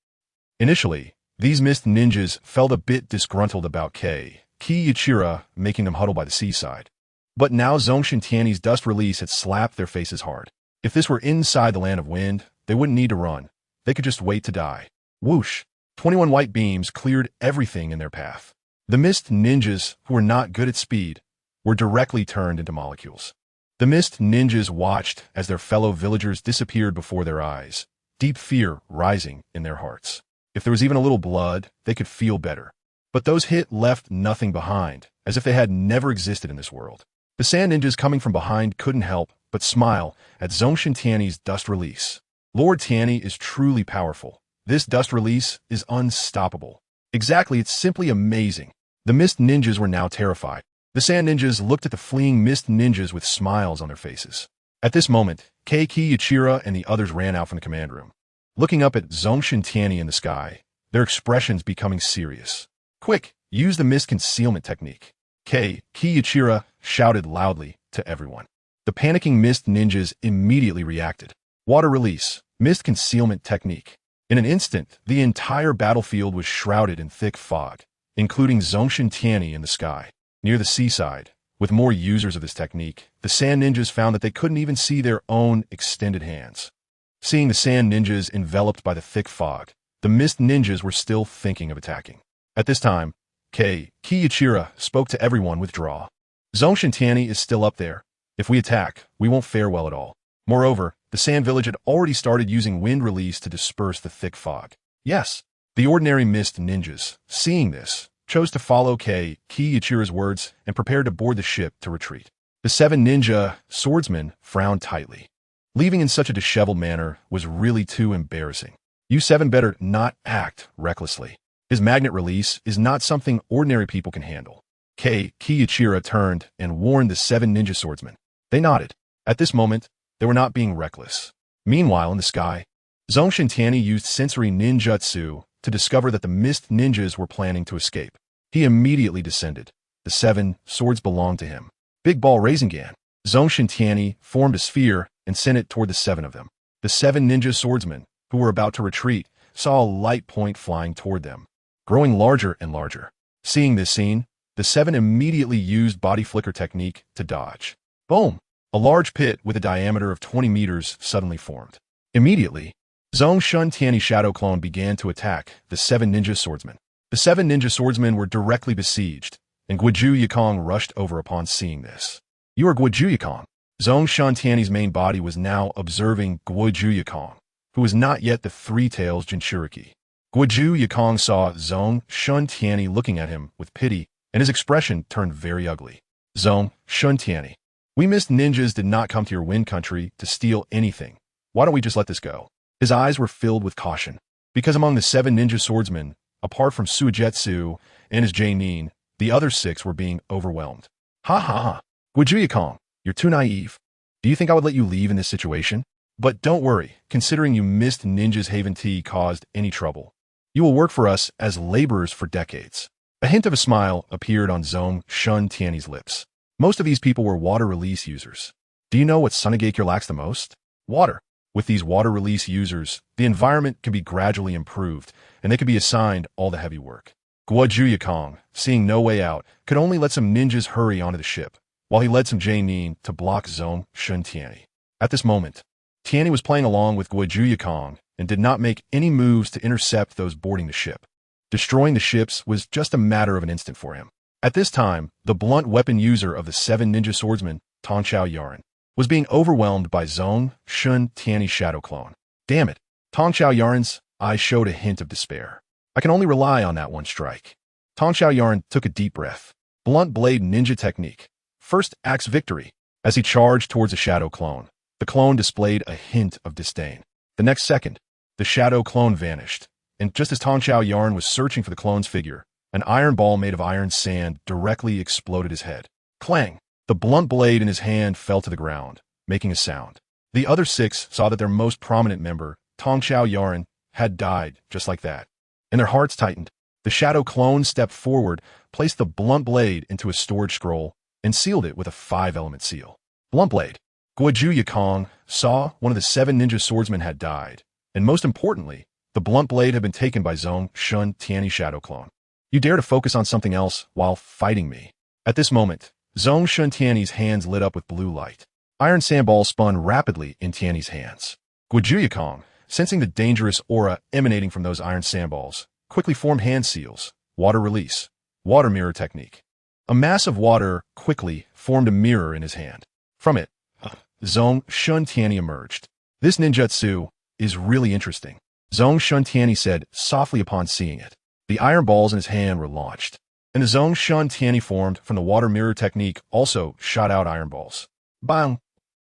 Initially, these Mist Ninjas felt a bit disgruntled about Keiki Ichira making them huddle by the seaside. But now Zongshen Tianyi's dust release had slapped their faces hard. If this were inside the Land of Wind, they wouldn't need to run. They could just wait to die. Whoosh! 21 white beams cleared everything in their path. The Mist Ninjas, who were not good at speed, were directly turned into molecules. The Mist Ninjas watched as their fellow villagers disappeared before their eyes, deep fear rising in their hearts. If there was even a little blood, they could feel better. But those hit left nothing behind, as if they had never existed in this world. The Sand Ninjas coming from behind couldn't help but smile at Zongshen Tianyi's dust release. Lord Tianyi is truly powerful. This dust release is unstoppable. Exactly, it's simply amazing. The Mist Ninjas were now terrified. The Sand Ninjas looked at the fleeing Mist Ninjas with smiles on their faces. At this moment, Keiki Ichira and the others ran out from the command room. Looking up at Zongshen Tianyi in the sky, their expressions becoming serious. Quick, use the mist concealment technique. Keiki Ichira shouted loudly to everyone. The panicking Mist Ninjas immediately reacted. Water release, mist concealment technique. In an instant, the entire battlefield was shrouded in thick fog, including Zongshen Tianyi in the sky. Near the seaside, with more users of this technique, the sand ninjas found that they couldn't even see their own extended hands. Seeing the sand ninjas enveloped by the thick fog, the mist ninjas were still thinking of attacking. At this time, Kiichiro spoke to everyone: withdraw. Zongshen Tianyi is still up there. If we attack, we won't fare well at all. Moreover, the sand village had already started using wind release to disperse the thick fog. Yes, the ordinary mist ninjas, seeing this, chose to follow Kiichiro's words and prepared to board the ship to retreat. The 7 ninja swordsmen frowned tightly. Leaving in such a disheveled manner was really too embarrassing. You 7 better not act recklessly. His magnet release is not something ordinary people can handle. Kiichiro turned and warned the 7 ninja swordsmen. They nodded. At this moment, they were not being reckless. Meanwhile, in the sky, Zongshen Tianyi used sensory ninjutsu to discover that the mist ninjas were planning to escape. He immediately descended. The 7 swords belonged to him. Big ball Rasengan. Zongshen Tianyi formed a sphere and sent it toward the 7 of them. The 7 ninja swordsmen, who were about to retreat, saw a light point flying toward them, growing larger and larger. Seeing this scene, the 7 immediately used body flicker technique to dodge. Boom! A large pit with a diameter of 20 meters suddenly formed. Immediately, Zongshen Tianyi shadow clone began to attack the 7 ninja swordsmen. The 7 ninja swordsmen were directly besieged, and Guoju Yikong rushed over upon seeing this. You are Guoju Yikong. Zongshen Tianyi's main body was now observing Guoju Yikong, who was not yet the 3 tails Jinchuriki. Guoju Yikong saw Zongshen Tianyi looking at him with pity, and his expression turned very ugly. Zongshen Tianyi, we mist ninjas did not come to your wind country to steal anything. Why don't we just let this go? His eyes were filled with caution, because among the 7 ninja swordsmen, apart from Suigetsu and his Genin, the other 6 were being overwhelmed. Ha ha ha. Guoju Yikong, you're too naive. Do you think I would let you leave in this situation? But don't worry, considering you missed ninjas Haven Tea caused any trouble. You will work for us as laborers for decades. A hint of a smile appeared on Zongshen Tianyi's lips. Most of these people were water release users. Do you know what Sunagakure lacks the most? Water. With these water release users, the environment can be gradually improved, and they could be assigned all the heavy work. Guoju Yikong, seeing no way out, could only let some ninjas hurry onto the ship, while he led some Genin to block Zongshen Tianyi. At this moment, Tianyi was playing along with Guoju Yikong and did not make any moves to intercept those boarding the ship. Destroying the ships was just a matter of an instant for him. At this time, the blunt weapon user of the 7 ninja swordsmen, Tongchao Yaran, was being overwhelmed by Zongshen Tianyi's shadow clone. Damn it, Tongchao Yaran's eyes showed a hint of despair. I can only rely on that one strike. Tongchao Yaran took a deep breath. Blunt blade ninja technique. First axe victory. As he charged towards a shadow clone, the clone displayed a hint of disdain. The next second, the shadow clone vanished, and just as Tongchao Yaran was searching for the clone's figure, an iron ball made of iron sand directly exploded his head. Clang! The blunt blade in his hand fell to the ground, making a sound. The other 6 saw that their most prominent member, Tongchao Yaran, had died just like that, and their hearts tightened. The shadow clone stepped forward, placed the blunt blade into a storage scroll, and sealed it with a 5-element seal. Blunt blade. Guoju Yikong saw one of the 7 ninja swordsmen had died, and most importantly, the blunt blade had been taken by Zongshen Tianyi shadow clone. You dare to focus on something else while fighting me. At this moment, Zongshen Tianyi's hands lit up with blue light. Iron sandballs spun rapidly in Tianyi's hands. Guoju Yikong, sensing the dangerous aura emanating from those iron sandballs, quickly formed hand seals, water release, water mirror technique. A mass of water quickly formed a mirror in his hand. From it, Zongshen Tianyi emerged. This ninjutsu is really interesting, Zongshen Tianyi said softly upon seeing it. The iron balls in his hand were launched, and the Zongshen Tianyi formed from the water mirror technique also shot out iron balls. Bang!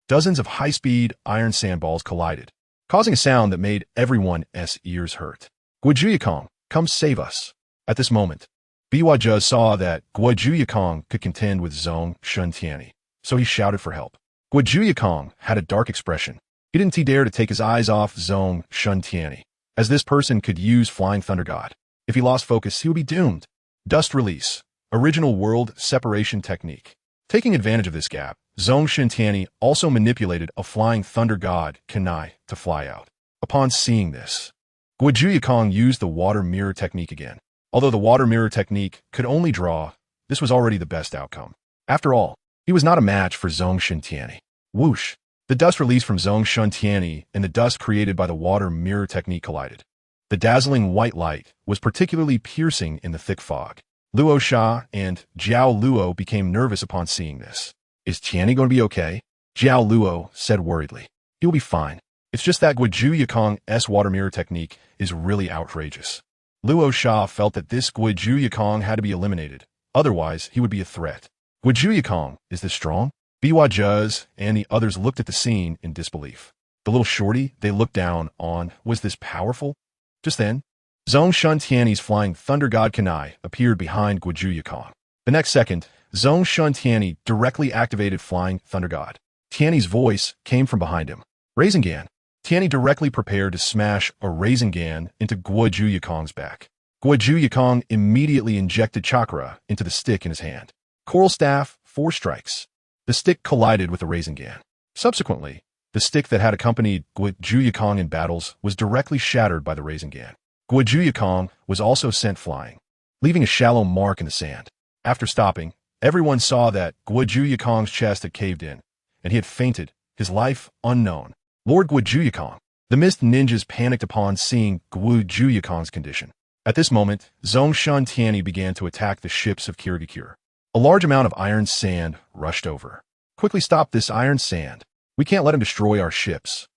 Dozens of high-speed iron sandballs collided, causing a sound that made everyone's ears hurt. Guoju Yikong, come save us. At this moment, Biwajuz saw that Guoju Yikong could contend with Zongshen Tianyi, so he shouted for help. Guoju Yikong had a dark expression. He didn't dare to take his eyes off Zongshen Tianyi, as this person could use Flying Thunder God. If he lost focus, he would be doomed. Dust release. Original world separation technique. Taking advantage of this gap, Zongshen Tianyi also manipulated a Flying Thunder God kunai to fly out. Upon seeing this, Guojuyakong used the water mirror technique again. Although the water mirror technique could only draw, this was already the best outcome. After all, he was not a match for Zongshen Tianyi. Whoosh! The dust released from Zongshen Tianyi and the dust created by the water mirror technique collided. The dazzling white light was particularly piercing in the thick fog. Luo Sha and Jiao Luo became nervous upon seeing this. Is Tianyi going to be okay? Jiao Luo said worriedly. He'll be fine. It's just that Guojuyakong's water mirror technique is really outrageous. Luo Sha felt that this Guojuyakong had to be eliminated, otherwise he would be a threat. Guojuyakong, is this strong? Biwa Juz and the others looked at the scene in disbelief. The little shorty they looked down on, was this powerful? Just then, Zongshen Tianyi's flying thunder god Kanai appeared behind Guojuyakong. The next second, Zongshen Tianyi directly activated flying thunder god. Tianyi's voice came from behind him. Rasengan. Tianyi directly prepared to smash a Rasengan into Guojuyakong's back. Guojuyakong immediately injected chakra into the stick in his hand. Coral staff, 4 strikes. The stick collided with the Rasengan. Subsequently, the stick that had accompanied Guojuyakong in battles was directly shattered by the Rasengan. Guojuyakong was also sent flying, leaving a shallow mark in the sand. After stopping, everyone saw that Guojuyakong's chest had caved in, and he had fainted, his life unknown. Lord Guojuyakong. The mist ninjas panicked upon seeing Guojuyakong's condition. At this moment, Zongshen Tianyi began to attack the ships of Kirigakure. A large amount of iron sand rushed over. Quickly stop this iron sand. We can't let him destroy our ships.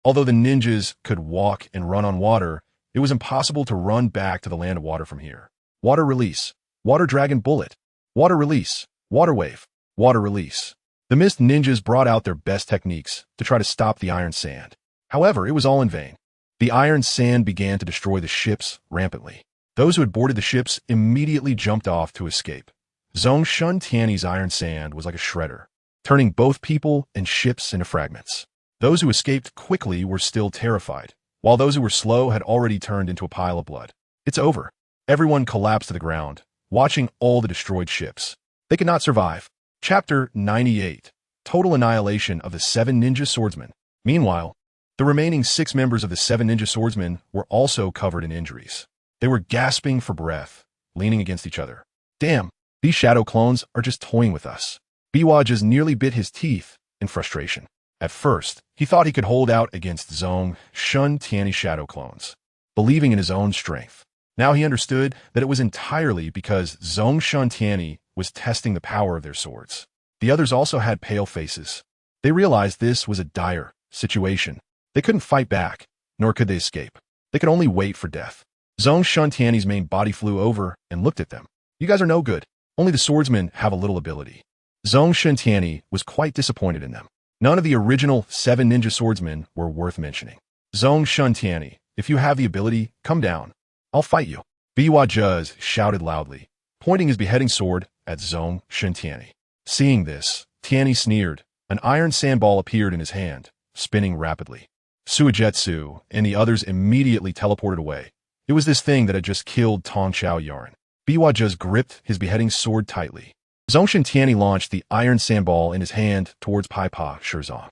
Although the ninjas could walk and run on water, it was impossible to run back to the land of water from here. Water release. Water dragon bullet. Water release. Water wave. Water release. The mist ninjas brought out their best techniques to try to stop the iron sand. However, it was all in vain. The iron sand began to destroy the ships rampantly. Those who had boarded the ships immediately jumped off to escape. Zongshen Tianyi's iron sand was like a shredder, turning both people and ships into fragments. Those who escaped quickly were still terrified, while those who were slow had already turned into a pile of blood. It's over. Everyone collapsed to the ground, watching all the destroyed ships. They could not survive. Chapter 98. Total annihilation of the 7 ninja swordsmen. Meanwhile, the remaining 6 members of the 7 ninja swordsmen were also covered in injuries. They were gasping for breath, leaning against each other. Damn, these shadow clones are just toying with us. Biwa just nearly bit his teeth in frustration. At first, he thought he could hold out against Zongshen Tianyi shadow clones, believing in his own strength. Now he understood that it was entirely because Zongshen Tianyi was testing the power of their swords. The others also had pale faces. They realized this was a dire situation. They couldn't fight back, nor could they escape. They could only wait for death. Zongshen Tianyi's main body flew over and looked at them. You guys are no good. Only the swordsmen have a little ability. Zongshen Tianyi was quite disappointed in them. None of the original 7 ninja swordsmen were worth mentioning. Zongshen Tianyi, if you have the ability, come down. I'll fight you. Biwa Juz shouted loudly, pointing his beheading sword at Zongshen Tianyi. Seeing this, Tianyi sneered. An iron sandball appeared in his hand, spinning rapidly. Suigetsu and the others immediately teleported away. It was this thing that had just killed Tong Chao Yarn. Biwa Juz gripped his beheading sword tightly. Zongshen Tianyi launched the iron sandball in his hand towards Pai Pa Shizong.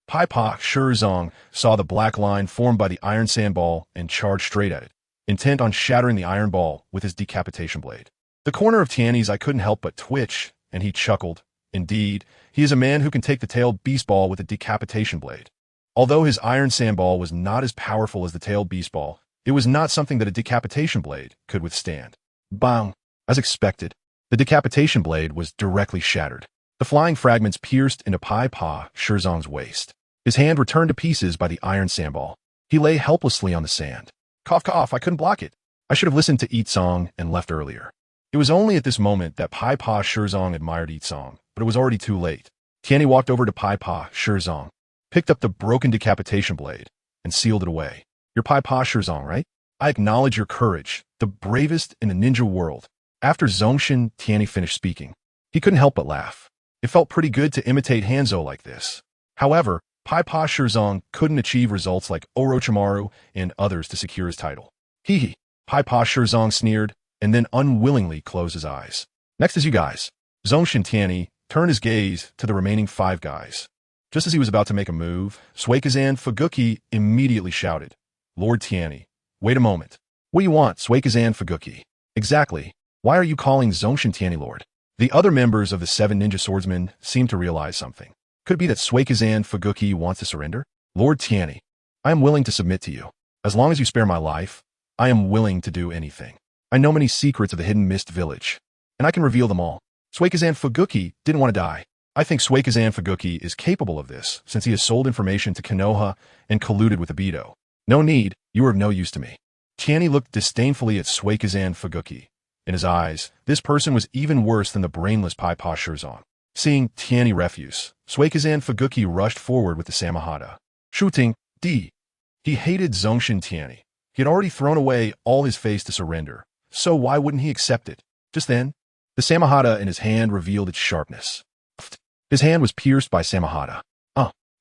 Pai Pa Shizong saw the black line formed by the iron sandball and charged straight at it, intent on shattering the iron ball with his decapitation blade. The corner of Tianyi's eye couldn't help but twitch, and he chuckled. Indeed, he is a man who can take the tailed beast ball with a decapitation blade. Although his iron sandball was not as powerful as the tailed beast ball, it was not something that a decapitation blade could withstand. Bang! As expected, the decapitation blade was directly shattered. The flying fragments pierced into Pai Pa Shizong's waist. His hand returned to pieces by the iron sandball. He lay helplessly on the sand. Cough, cough, I couldn't block it. I should have listened to Eat Song and left earlier. It was only at this moment that Pai Pa Shizong admired Eat Song, but it was already too late. Tianyi walked over to Pai Pa Shizong, picked up the broken decapitation blade, and sealed it away. You're Pai Pa Shizong, right? I acknowledge your courage, the bravest in the ninja world. After Zongshen Tianyi finished speaking, he couldn't help but laugh. It felt pretty good to imitate Hanzo like this. However, Pai Pa Shizong couldn't achieve results like Orochimaru and others to secure his title. Hee hee. Pai Pa Shizong sneered, and then unwillingly closed his eyes. Next is you guys. Zongshen Tianyi turned his gaze to the remaining 5 guys. Just as he was about to make a move, Suikazan Fuguki immediately shouted, Lord Tianyi. Wait a moment. What do you want, Suikazan Fuguki? Exactly. Why are you calling Zongshen Tianyi Lord? The other members of the 7 ninja swordsmen seemed to realize something. Could it be that Suikazan Fuguki wants to surrender? Lord Tianyi, I am willing to submit to you. As long as you spare my life, I am willing to do anything. I know many secrets of the hidden mist village, and I can reveal them all. Suikazan Fuguki didn't want to die. I think Suikazan Fuguki is capable of this, since he has sold information to Konoha and colluded with Obito. No need, you are of no use to me. Tianyi looked disdainfully at Suikazan Fuguki. In his eyes, this person was even worse than the brainless Paipa Shirzan. Seeing Tianyi refuse, Suikazan Fuguki rushed forward with the Samahata. Shooting, D. He hated Zongshen Tianyi. He had already thrown away all his face to surrender, so why wouldn't he accept it? Just then, the Samahata in his hand revealed its sharpness. His hand was pierced by Samahata.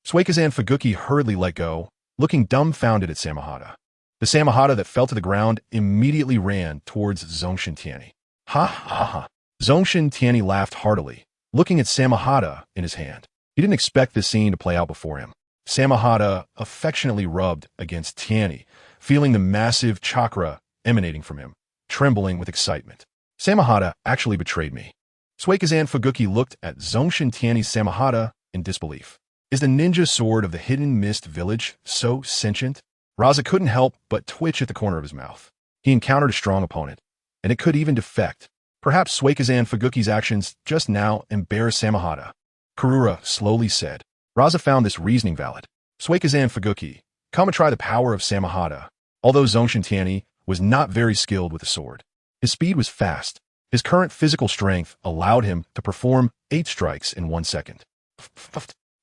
Suikazan Fuguki hurriedly let go, looking dumbfounded at Samahata. The Samahata that fell to the ground immediately ran towards Zongshen Tianyi. Ha ha ha. Zongshen Tianyi laughed heartily, looking at Samahata in his hand. He didn't expect this scene to play out before him. Samahata affectionately rubbed against Tianyi, feeling the massive chakra emanating from him, trembling with excitement. Samahata actually betrayed me. Suikazan Fuguki looked at Zongshen Tianyi's Samahata in disbelief. Is the ninja sword of the hidden mist village so sentient? Raza couldn't help but twitch at the corner of his mouth. He encountered a strong opponent, and it could even defect. Perhaps Suikazan Fuguki's actions just now embarrassed Samahata. Karura slowly said. Raza found this reasoning valid. Suikazan Fuguki, come and try the power of Samahata. Although Zongshen Tianyi was not very skilled with the sword, his speed was fast. His current physical strength allowed him to perform 8 strikes in 1 second.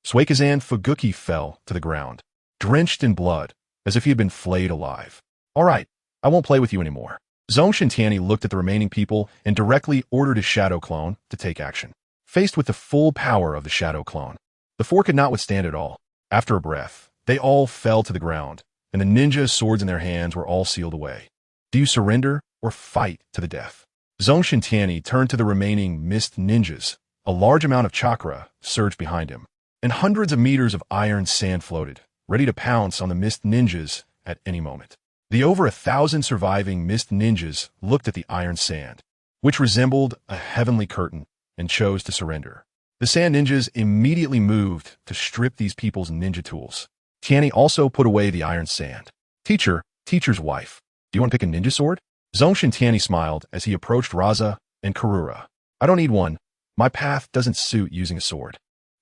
Suikazan Fuguki fell to the ground, drenched in blood, as if he had been flayed alive. All right, I won't play with you anymore. Zongshen Tianyi looked at the remaining people and directly ordered his shadow clone to take action. Faced with the full power of the shadow clone, the 4 could not withstand it all. After a breath, they all fell to the ground, and the ninja swords in their hands were all sealed away. Do you surrender or fight to the death? Zongshen Tianyi turned to the remaining mist ninjas. A large amount of chakra surged behind him, and hundreds of meters of iron sand floated, ready to pounce on the mist ninjas at any moment. The over 1,000 surviving mist ninjas looked at the iron sand, which resembled a heavenly curtain, and chose to surrender. The sand ninjas immediately moved to strip these people's ninja tools. Tianyi also put away the iron sand. Teacher's wife, do you want to pick a ninja sword? Zongshen Tianyi smiled as he approached Raza and Karura. I don't need one. My path doesn't suit using a sword.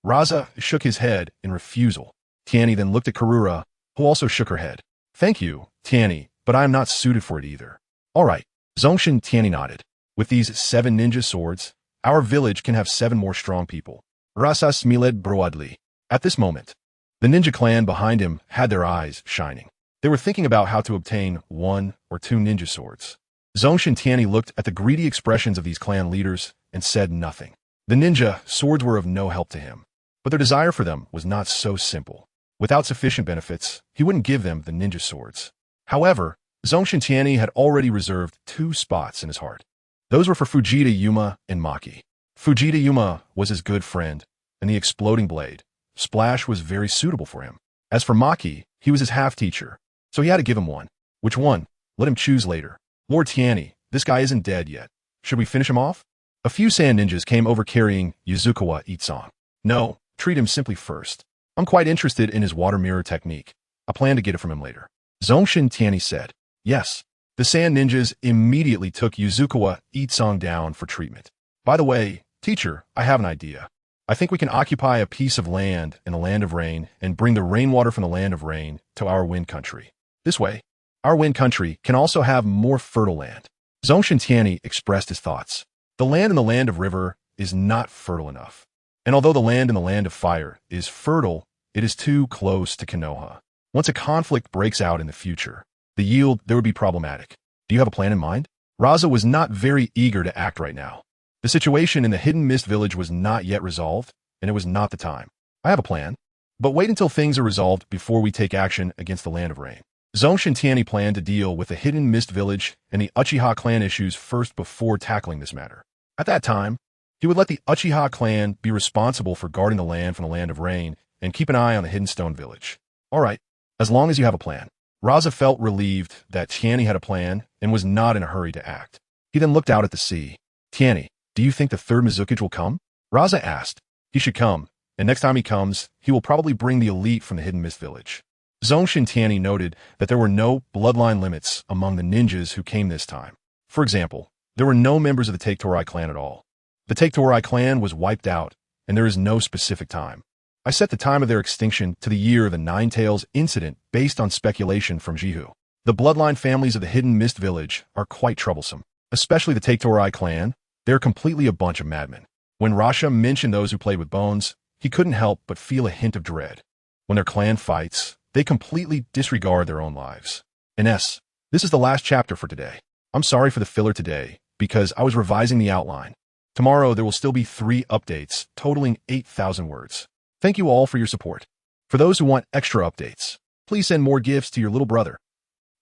Raza shook his head in refusal. Tianyi then looked at Karura, who also shook her head. Thank you, Tianyi, but I am not suited for it either. All right, Zongshen Tianyi nodded. With these 7 ninja swords, our village can have 7 more strong people. Rasa smiled broadly. At this moment, the ninja clan behind him had their eyes shining. They were thinking about how to obtain 1 or 2 ninja swords. Zongshen Tianyi looked at the greedy expressions of these clan leaders and said nothing. The ninja swords were of no help to him, but their desire for them was not so simple. Without sufficient benefits, he wouldn't give them the ninja swords. However, Zongshen Tianyi had already reserved 2 spots in his heart. Those were for Fujita Yuma and Maki. Fujita Yuma was his good friend, and the exploding blade, Splash, was very suitable for him. As for Maki, he was his half-teacher, so he had to give him one. Which one? Let him choose later. Lord Tianyi, this guy isn't dead yet. Should we finish him off? A few sand ninjas came over carrying Yuzukawa Itsang. No, treat him simply first. I'm quite interested in his water mirror technique. I plan to get it from him later. Zongshen Tianyi said. Yes. The sand ninjas immediately took Yuzukawa Itsang down for treatment. By the way, teacher, I have an idea. I think we can occupy a piece of land in the land of rain and bring the rainwater from the land of rain to our wind country. This way, our wind country can also have more fertile land. Zongshen Tianyi expressed his thoughts. The land in the land of river is not fertile enough. And although the land in the land of fire is fertile, it is too close to Konoha. Once a conflict breaks out in the future, the yield there would be problematic. Do you have a plan in mind? Raza was not very eager to act right now. The situation in the Hidden Mist Village was not yet resolved, and it was not the time. I have a plan, but wait until things are resolved before we take action against the Land of Rain. Zongshen Tianyi planned to deal with the Hidden Mist Village and the Uchiha clan issues first before tackling this matter. At that time, he would let the Uchiha clan be responsible for guarding the land from the Land of Rain and keep an eye on the Hidden Stone Village. All right, as long as you have a plan. Raza felt relieved that Tianyi had a plan and was not in a hurry to act. He then looked out at the sea. Tianyi, do you think the third Mizukage will come? Raza asked. He should come, and next time he comes, he will probably bring the elite from the Hidden Mist Village. Zongshen Tianyi noted that there were no bloodline limits among the ninjas who came this time. For example, there were no members of the Take-Torai clan at all. The Take-Torai clan was wiped out, and there is no specific time. I set the time of their extinction to the year of the Nine-Tails incident based on speculation from Jihu. The bloodline families of the Hidden Mist Village are quite troublesome, especially the Take-Torai clan. They're completely a bunch of madmen. When Rasha mentioned those who played with bones, he couldn't help but feel a hint of dread. When their clan fights, they completely disregard their own lives. This is the last chapter for today. I'm sorry for the filler today, because I was revising the outline. Tomorrow there will still be 3 updates, totaling 8,000 words. Thank you all for your support. For those who want extra updates, please send more gifts to your little brother.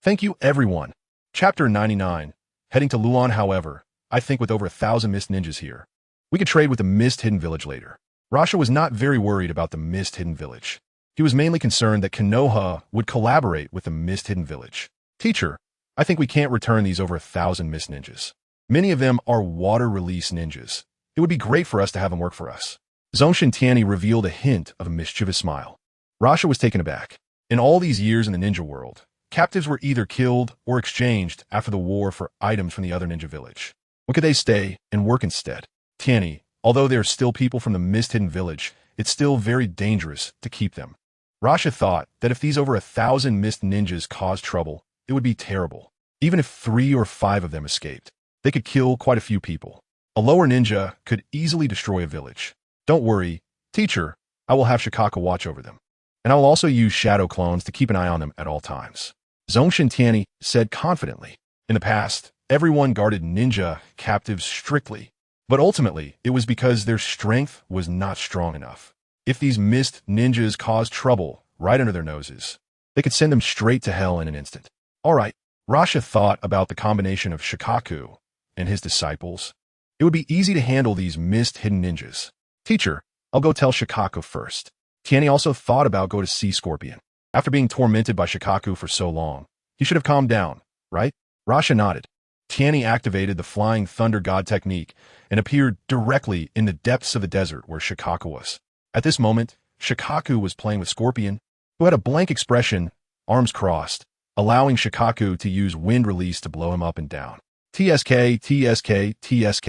Thank you, everyone. Chapter 99. Heading to Luan, however, I think with over 1,000 Mist Ninjas here, we could trade with the Mist Hidden Village later. Rasha was not very worried about the Mist Hidden Village. He was mainly concerned that Konoha would collaborate with the Mist Hidden Village. Teacher, I think we can't return these over 1,000 Mist Ninjas. Many of them are water release ninjas. It would be great for us to have them work for us. Zongshen Tianyi revealed a hint of a mischievous smile. Rasha was taken aback. In all these years in the ninja world, captives were either killed or exchanged after the war for items from the other ninja village. When could they stay and work instead? Tianyi, although there are still people from the Mist Hidden Village, it's still very dangerous to keep them. Rasha thought that if these over 1,000 Mist Ninjas caused trouble, it would be terrible. Even if 3 or 5 of them escaped, they could kill quite a few people. A lower ninja could easily destroy a village. Don't worry, teacher, I will have Shikaka watch over them. And I will also use shadow clones to keep an eye on them at all times. Zongshen Tianyi said confidently. In the past, everyone guarded ninja captives strictly, but ultimately it was because their strength was not strong enough. If these Mist Ninjas caused trouble right under their noses, they could send them straight to hell in an instant. Alright, Rasha thought about the combination of Shikaku and his disciples. It would be easy to handle these Mist Hidden Ninjas. Teacher, I'll go tell Shikaku first. Tianyi also thought about going to see Scorpion. After being tormented by Shikaku for so long, he should have calmed down, right? Rasha nodded. Tianyi activated the Flying Thunder God technique and appeared directly in the depths of the desert where Shikaku was. At this moment, Shikaku was playing with Scorpion, who had a blank expression, arms crossed, allowing Shikaku to use wind release to blow him up and down. TSK, TSK, TSK.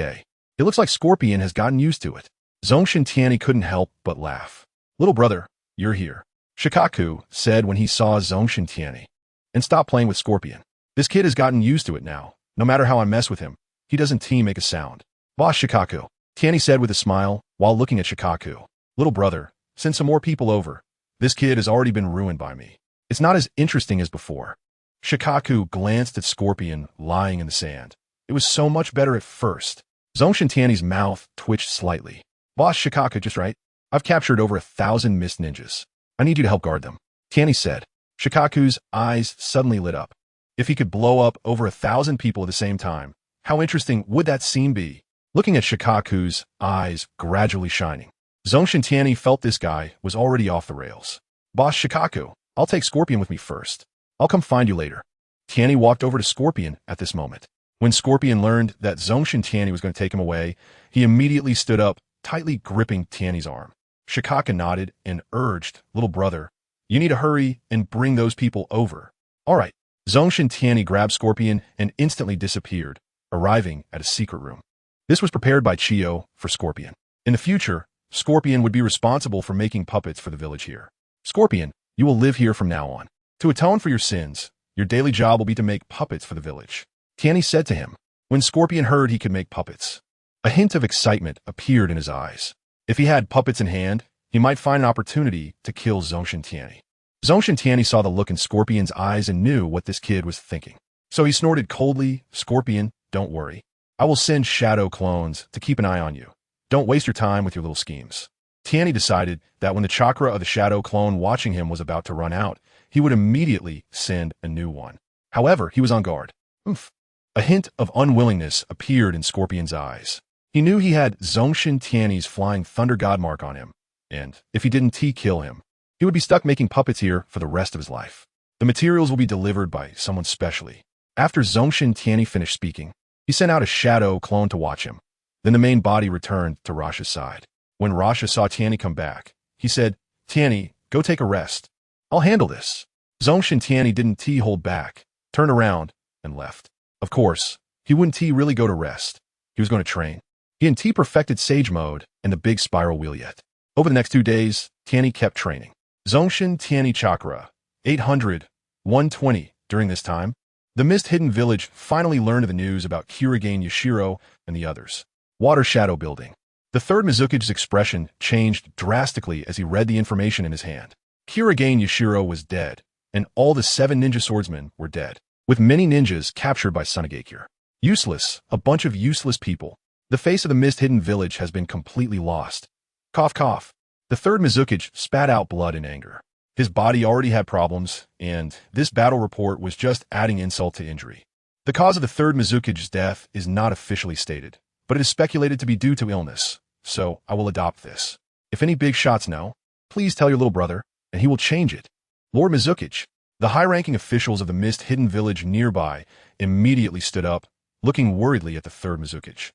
It looks like Scorpion has gotten used to it. Zongshen Tianyi couldn't help but laugh. Little brother, you're here, Shikaku said when he saw Zongshen Tianyi. And stop playing with Scorpion. This kid has gotten used to it now. No matter how I mess with him, he doesn't make a sound. Boss Shikaku, Tianyi said with a smile while looking at Shikaku. Little brother, send some more people over. This kid has already been ruined by me. It's not as interesting as before. Shikaku glanced at Scorpion lying in the sand. It was so much better at first. Zongshen Tianyi's mouth twitched slightly. Boss Shikaku, just right. I've captured over 1,000 Mist Ninjas. I need you to help guard them. Tianyi said. Shikaku's eyes suddenly lit up. If he could blow up over 1,000 people at the same time, how interesting would that scene be? Looking at Shikaku's eyes gradually shining, Zongshen Tianyi felt this guy was already off the rails. Boss Shikaku, I'll take Scorpion with me first. I'll come find you later. Tianyi walked over to Scorpion at this moment. When Scorpion learned that Zongshen Tianyi was going to take him away, he immediately stood up, tightly gripping Tianyi's arm. Shikaka nodded and urged, little brother, you need to hurry and bring those people over. All right. Zongshen Tianyi grabbed Scorpion and instantly disappeared, arriving at a secret room. This was prepared by Chiyo for Scorpion. In the future, Scorpion would be responsible for making puppets for the village here. Scorpion, you will live here from now on. To atone for your sins, your daily job will be to make puppets for the village. Tianyi said to him. When Scorpion heard he could make puppets, a hint of excitement appeared in his eyes. If he had puppets in hand, he might find an opportunity to kill Zongshen Tianyi. Zongshen Tianyi saw the look in Scorpion's eyes and knew what this kid was thinking. So he snorted coldly, Scorpion, don't worry. I will send shadow clones to keep an eye on you. Don't waste your time with your little schemes. Tianyi decided that when the chakra of the shadow clone watching him was about to run out, he would immediately send a new one. However, he was on guard. Oof. A hint of unwillingness appeared in Scorpion's eyes. He knew he had Zongshen Tianyi's Flying Thunder God mark on him, and if he didn't kill him, he would be stuck making puppets here for the rest of his life. The materials will be delivered by someone specially. After Zongshen Tianyi finished speaking, he sent out a shadow clone to watch him. Then the main body returned to Rasha's side. When Rasha saw Tianyi come back, he said, "Tianyi, go take a rest. I'll handle this." Zongshen Tianyi didn't hold back, turned around, and left. Of course, he wouldn't really go to rest. He was going to train. He hadn't perfected Sage Mode and the big spiral wheel yet. Over the next 2 days, Tianyi kept training. Zongshen Tianyi Chakra, 800, 120. During this time, the Mist-Hidden Village finally learned of the news about Genin, Yashiro, and the others. Water Shadow Building. The third Mizuki's expression changed drastically as he read the information in his hand. Genin Yashiro was dead, and all the 7 ninja swordsmen were dead, with many ninjas captured by Sunagakure. Useless, a bunch of useless people. The face of the Mist-Hidden Village has been completely lost. Cough, cough. The third Mizuki spat out blood in anger. His body already had problems, and this battle report was just adding insult to injury. The cause of the third Mizuki's death is not officially stated, but it is speculated to be due to illness, so I will adopt this. If any big shots know, please tell your little brother, and he will change it. Lord Mizuki. The high-ranking officials of the Mist-Hidden Village nearby immediately stood up, looking worriedly at the third Mizuki.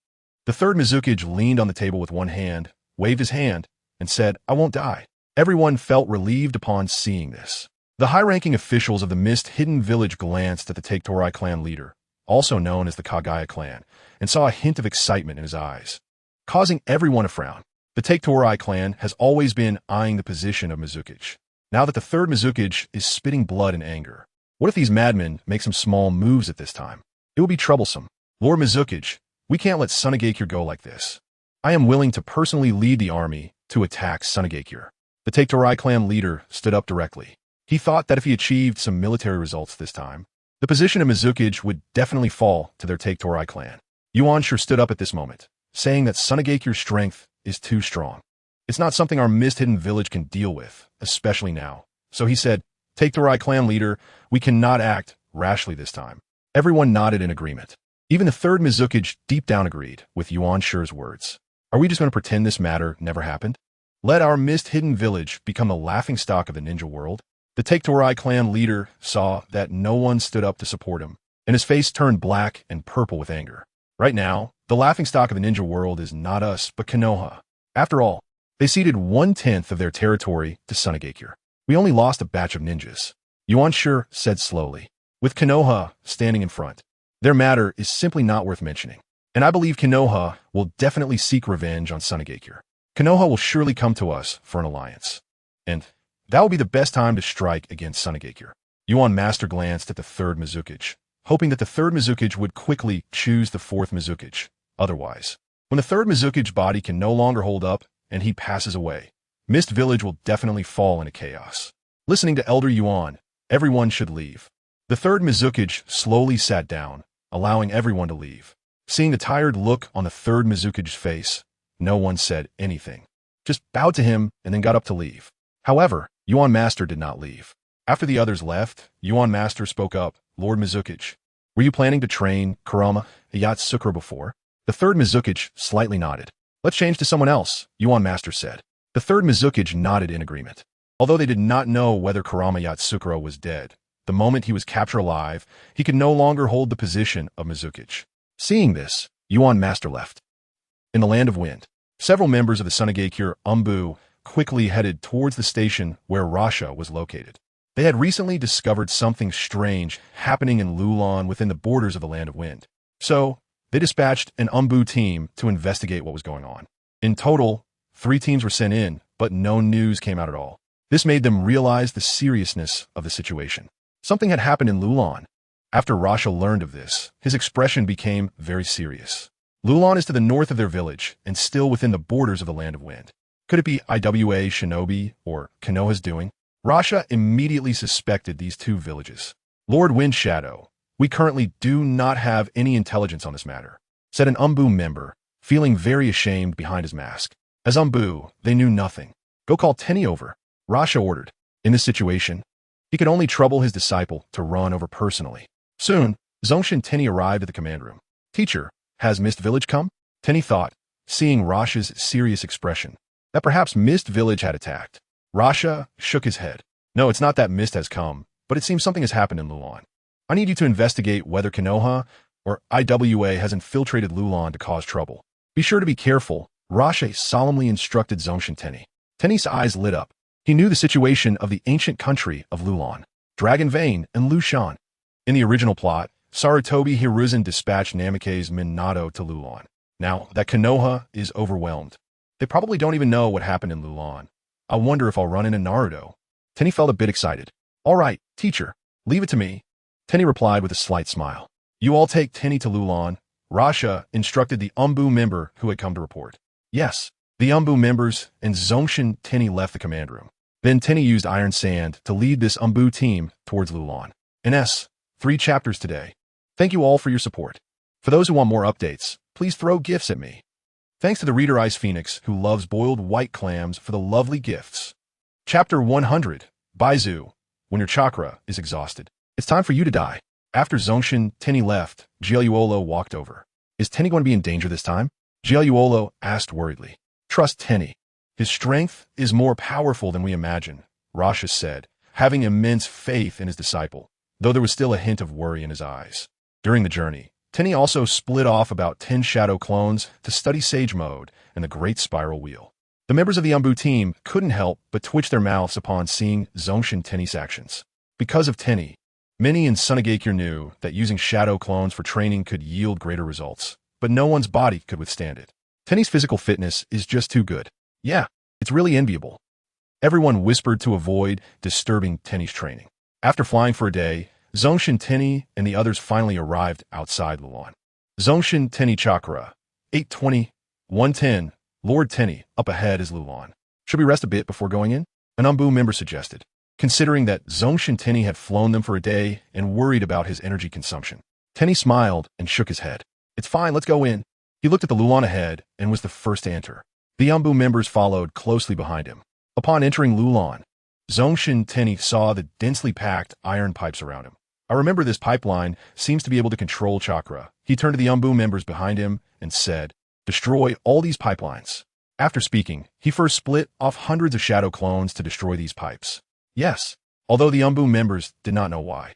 The third Mizuki leaned on the table with one hand, waved his hand, and said, "I won't die." Everyone felt relieved upon seeing this. The high-ranking officials of the Mist-Hidden Village glanced at the Taketorai clan leader, also known as the Kagaya clan, and saw a hint of excitement in his eyes, causing everyone to frown. The Taketorai clan has always been eyeing the position of Mizuki. Now that the third Mizuki is spitting blood in anger, what if these madmen make some small moves at this time? It will be troublesome. Lord Mizuki, we can't let Sunagakure go like this. I am willing to personally lead the army to attack Sunagakure. The Taketorai clan leader stood up directly. He thought that if he achieved some military results this time, the position of Mizuki would definitely fall to their Taketorai clan. Yuan sure stood up at this moment, saying that Sunagakure's strength is too strong. It's not something our Mist-Hidden Village can deal with, especially now. So he said, "Taketorai clan leader, we cannot act rashly this time." Everyone nodded in agreement. Even the third Mizuki deep down agreed with Yuan Shi's words. Are we just going to pretend this matter never happened? Let our Mist-Hidden Village become the laughingstock of the ninja world? The Taketorai clan leader saw that no one stood up to support him, and his face turned black and purple with anger. Right now, the laughingstock of the ninja world is not us, but Konoha. After all, they ceded 1/10 of their territory to Sunagakure. We only lost a batch of ninjas, Yuan Shi said slowly, with Konoha standing in front. Their matter is simply not worth mentioning, and I believe Konoha will definitely seek revenge on Sunagakure. Konoha will surely come to us for an alliance, and that will be the best time to strike against Sunagakure. Yuan Master glanced at the third Mizuki, hoping that the third Mizuki would quickly choose the fourth Mizuki. Otherwise, when the third Mizuki's body can no longer hold up and he passes away, Mist Village will definitely fall into chaos. Listening to Elder Yuan, everyone should leave. The third Mizuki slowly sat down, allowing everyone to leave. Seeing the tired look on the third Mizuki's face, no one said anything, just bowed to him and then got up to leave. However, Yuan Master did not leave. After the others left, Yuan Master spoke up, "Lord Mizuki, were you planning to train Kurama Yatsukura before?" The third Mizuki slightly nodded. "Let's change to someone else," Yuan Master said. The third Mizuki nodded in agreement. Although they did not know whether Kurama Yatsukura was dead, the moment he was captured alive, he could no longer hold the position of Mizuki. Seeing this, Yuan Master left. In the Land of Wind, several members of the Sunagakure Umbu quickly headed towards the station where Rasha was located. They had recently discovered something strange happening in Lulan within the borders of the Land of Wind. So, they dispatched an Umbu team to investigate what was going on. In total, 3 teams were sent in, but no news came out at all. This made them realize the seriousness of the situation. Something had happened in Lulan. After Rasha learned of this, his expression became very serious. Lulan is to the north of their village and still within the borders of the Land of Wind. Could it be IWA Shinobi or Konoha's doing? Rasha immediately suspected these 2 villages. "Lord Windshadow, we currently do not have any intelligence on this matter," said an Umbu member, feeling very ashamed behind his mask. As Umbu, they knew nothing. "Go call Tenny over," Rasha ordered. In this situation, he could only trouble his disciple to run over personally. Soon, Zongshen Tianyi arrived at the command room. "Teacher, has Mist Village come?" Tianyi thought, seeing Rasha's serious expression, that perhaps Mist Village had attacked. Rasha shook his head. "No, it's not that Mist has come. but it seems something has happened in Lulan. I need you to investigate whether Konoha or IWA has infiltrated Lulan to cause trouble. Be sure to be careful, Rashe solemnly instructed Zongshen Tianyi. Tianyi's eyes lit up. He knew the situation of the ancient country of Lulan, Dragon Vein, and Lushan. In the original plot, Sarutobi Hiruzen dispatched Namikaze Minato to Lulan. Now that Konoha is overwhelmed, they probably don't even know what happened in Lulan. I wonder if I'll run into Naruto. Tianyi felt a bit excited. All right, teacher, leave it to me. Tianyi replied with a slight smile. You all take Tianyi to Lulan. Rasha instructed the Umbu member who had come to report. Yes, the Umbu members and Zongshen Tianyi left the command room. Then Tianyi used Iron Sand to lead this Umbu team towards Lulan. NS, 3 chapters today. Thank you all for your support. For those who want more updates, please throw gifts at me. Thanks to the reader Ice Phoenix, who loves boiled white clams, for the lovely gifts. Chapter 100, Baizu. When your chakra is exhausted, it's time for you to die. After Zongshen Tianyi left, Jialuolo walked over. Is Tianyi going to be in danger this time? Jialuolo asked worriedly. Trust Tianyi. His strength is more powerful than we imagine, Rasha said, having immense faith in his disciple, though there was still a hint of worry in his eyes. During the journey, Tianyi also split off about 10 shadow clones to study Sage Mode and the Great Spiral Wheel. The members of the Umbu team couldn't help but twitch their mouths upon seeing Zongshen Tianyi's actions. Because of Tianyi, many in Sunagakure knew that using shadow clones for training could yield greater results, but no one's body could withstand it. Tianyi's physical fitness is just too good. Yeah, it's really enviable. Everyone whispered to avoid disturbing Tianyi's training. After flying for a day, Zongshen Tianyi and the others finally arrived outside Lulan. Zongshen Tianyi Chakra, 820, 110, Lord Tianyi, up ahead is Lulan. Should we rest a bit before going in? An Umbu member suggested, considering that Zongshen Tianyi had flown them for a day and worried about his energy consumption. Tianyi smiled and shook his head. It's fine, let's go in. He looked at the Lulan ahead and was the first to enter. The Umbu members followed closely behind him. Upon entering Lulan, Zongshen Tianyi saw the densely packed iron pipes around him. I remember this pipeline seems to be able to control chakra. He turned to the Umbu members behind him and said, destroy all these pipelines. After speaking, he first split off hundreds of shadow clones to destroy these pipes. Yes, although the Umbu members did not know why.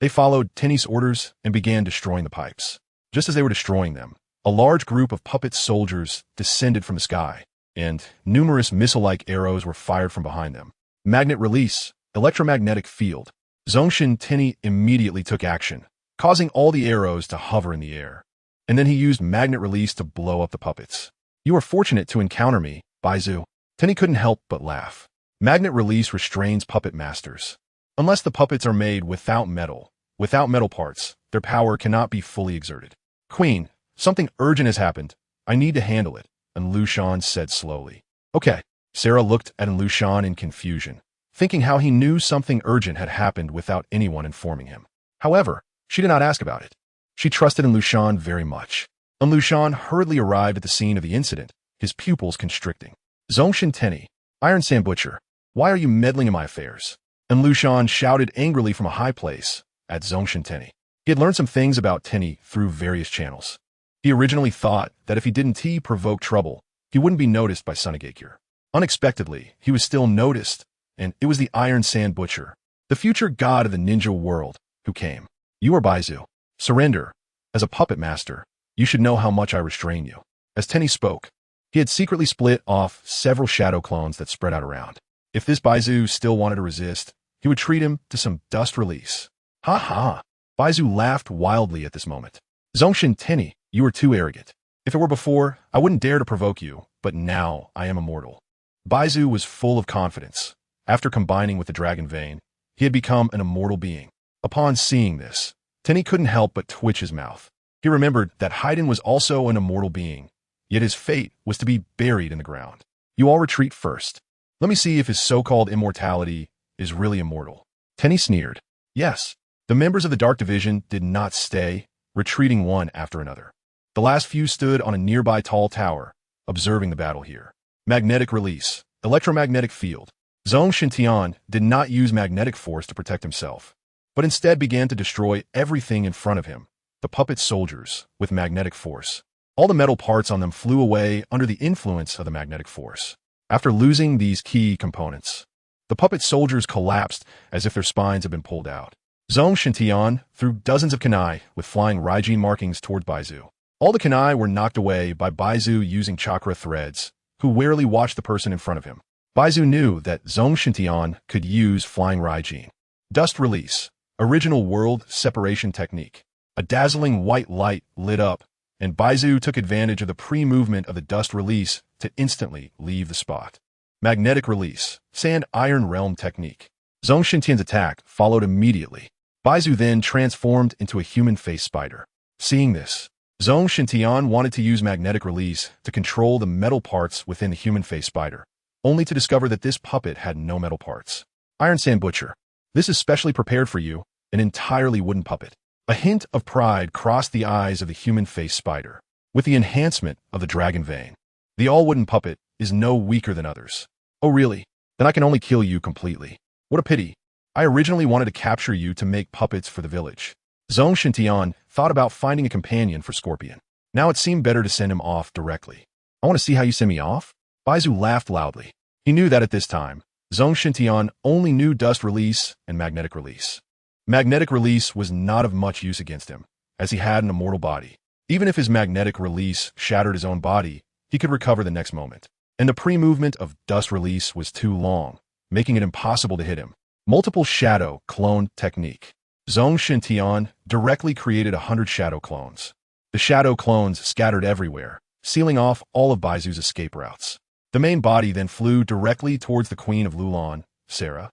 They followed Tianyi's orders and began destroying the pipes. Just as they were destroying them, a large group of puppet soldiers descended from the sky, and numerous missile-like arrows were fired from behind them. Magnet release, electromagnetic field. Zongshen Tianyi immediately took action, causing all the arrows to hover in the air. And then he used magnet release to blow up the puppets. You are fortunate to encounter me, Baizu. Tianyi couldn't help but laugh. Magnet release restrains puppet masters. Unless the puppets are made without metal parts, their power cannot be fully exerted. Queen, something urgent has happened. I need to handle it, and Lushan said slowly. Okay. Sarah looked at Lushan in confusion, thinking how he knew something urgent had happened without anyone informing him. However, she did not ask about it. She trusted in Lushan very much. And Lushan hurriedly arrived at the scene of the incident, his pupils constricting. Zongshen Tianyi, Iron Sand Butcher, why are you meddling in my affairs? And Lushan shouted angrily from a high place at Zongshen Tianyi. He had learned some things about Tianyi through various channels. He originally thought that if he didn't provoke trouble, he wouldn't be noticed by Sunagakure. Unexpectedly, he was still noticed, and it was the Iron Sand Butcher, the future god of the ninja world, who came. You are Baizu. Surrender. As a puppet master, you should know how much I restrain you. As Tianyi spoke, he had secretly split off several shadow clones that spread out around. If this Baizu still wanted to resist, he would treat him to some dust release. Ha ha! Baizu laughed wildly at this moment. Zongshen Tianyi, you are too arrogant. If it were before, I wouldn't dare to provoke you, but now I am immortal. Baizu was full of confidence. After combining with the Dragon Vein, he had become an immortal being. Upon seeing this, Tianyi couldn't help but twitch his mouth. He remembered that Haiden was also an immortal being, yet his fate was to be buried in the ground. You all retreat first. Let me see if his so-called immortality is really immortal. Tianyi sneered. Yes, the members of the Dark Division did not stay, retreating one after another. The last few stood on a nearby tall tower, observing the battle here. Magnetic release, electromagnetic field. Zongshen Tianyi did not use magnetic force to protect himself, but instead began to destroy everything in front of him, the puppet soldiers, with magnetic force. All the metal parts on them flew away under the influence of the magnetic force. After losing these key components, The puppet soldiers collapsed as if their spines had been pulled out. Zongshen Tianyi threw dozens of kunai with flying Raijin markings toward Baizu. All the kunai were knocked away by Baizu using chakra threads, who warily watched the person in front of him. Baizu knew that Zongshen Tianyi could use flying Raijin. Dust release. Original world separation technique. A dazzling white light lit up, and Baizu took advantage of the pre-movement of the dust release to instantly leave the spot. Magnetic release. Sand Iron Realm technique. Zongshen Tianyi's attack followed immediately. Baizu then transformed into a human face spider. Seeing this, Zongshen Tianyi wanted to use magnetic release to control the metal parts within the human face spider, only to discover that this puppet had no metal parts. Iron Sand Butcher. This is specially prepared for you, an entirely wooden puppet. A hint of pride crossed the eyes of the human face spider. With the enhancement of the dragon vein, the all-wooden puppet is no weaker than others. Oh really? Then I can only kill you completely. What a pity. I originally wanted to capture you to make puppets for the village. Zongshen Tianyi thought about finding a companion for Scorpion. Now it seemed better to send him off directly. I want to see how you send me off? Baizu laughed loudly. He knew that at this time, Zongshen Tianyi only knew dust release and magnetic release. Magnetic release was not of much use against him, as he had an immortal body. Even if his magnetic release shattered his own body, he could recover the next moment. And the pre-movement of dust release was too long, making it impossible to hit him. Multiple shadow clone technique. Zongshen Tianyi directly created 100 shadow clones. The shadow clones scattered everywhere, sealing off all of Baizu's escape routes. The main body then flew directly towards the Queen of Lulan, Sarah.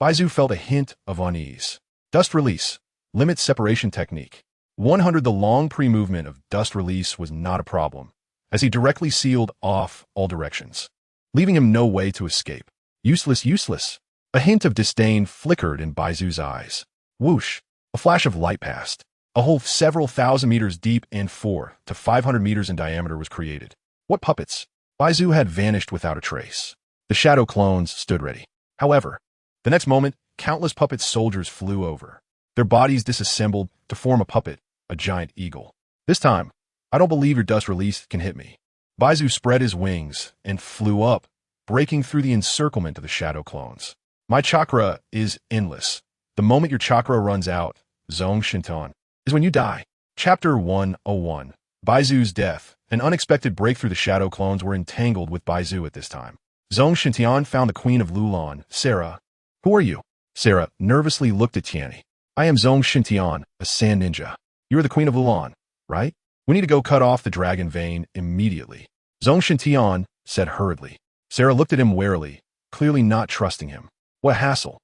Baizu felt a hint of unease. Dust release. Limit separation technique. 100. The long pre-movement of dust release was not a problem, as he directly sealed off all directions, leaving him no way to escape. Useless, useless. A hint of disdain flickered in Baizu's eyes. Whoosh! A flash of light passed. A hole several thousand meters deep and 400 to 500 meters in diameter was created. What puppets? Baizu had vanished without a trace. The shadow clones stood ready. However, the next moment, countless puppet soldiers flew over. Their bodies disassembled to form a puppet, a giant eagle. This time, I don't believe your dust release can hit me. Baizu spread his wings and flew up, breaking through the encirclement of the shadow clones. My chakra is endless. The moment your chakra runs out, Zongshen Tianyi, is when you die. Chapter 101. Baizu's death. An unexpected breakthrough. The shadow clones were entangled with Baizu at this time. Zongshen Tianyi found the Queen of Lulan, Sarah. Who are you? Sarah nervously looked at Tianyi. I am Zongshen Tianyi, a sand ninja. You are the Queen of Lulan, right? We need to go cut off the dragon vein immediately. Zongshen Tianyi said hurriedly. Sarah looked at him warily, clearly not trusting him. What a hassle.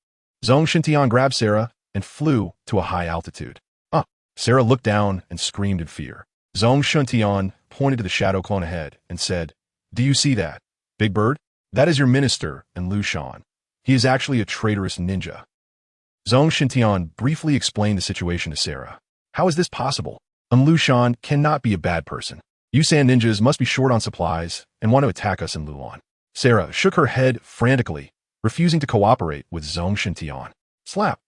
Zongshen Tianyi grabbed Sarah and flew to a high altitude. Sarah looked down and screamed in fear. Zongshen Tianyi pointed to the shadow clone ahead and said, Do you see that, Big Bird? That is your minister and Lu Shan. He is actually a traitorous ninja. Zongshen Tianyi briefly explained the situation to Sarah. How is this possible? Lu Shan cannot be a bad person. You sand ninjas must be short on supplies and want to attack us in Lulan. Sarah shook her head frantically, refusing to cooperate with Zongshen Tianyi. Slap.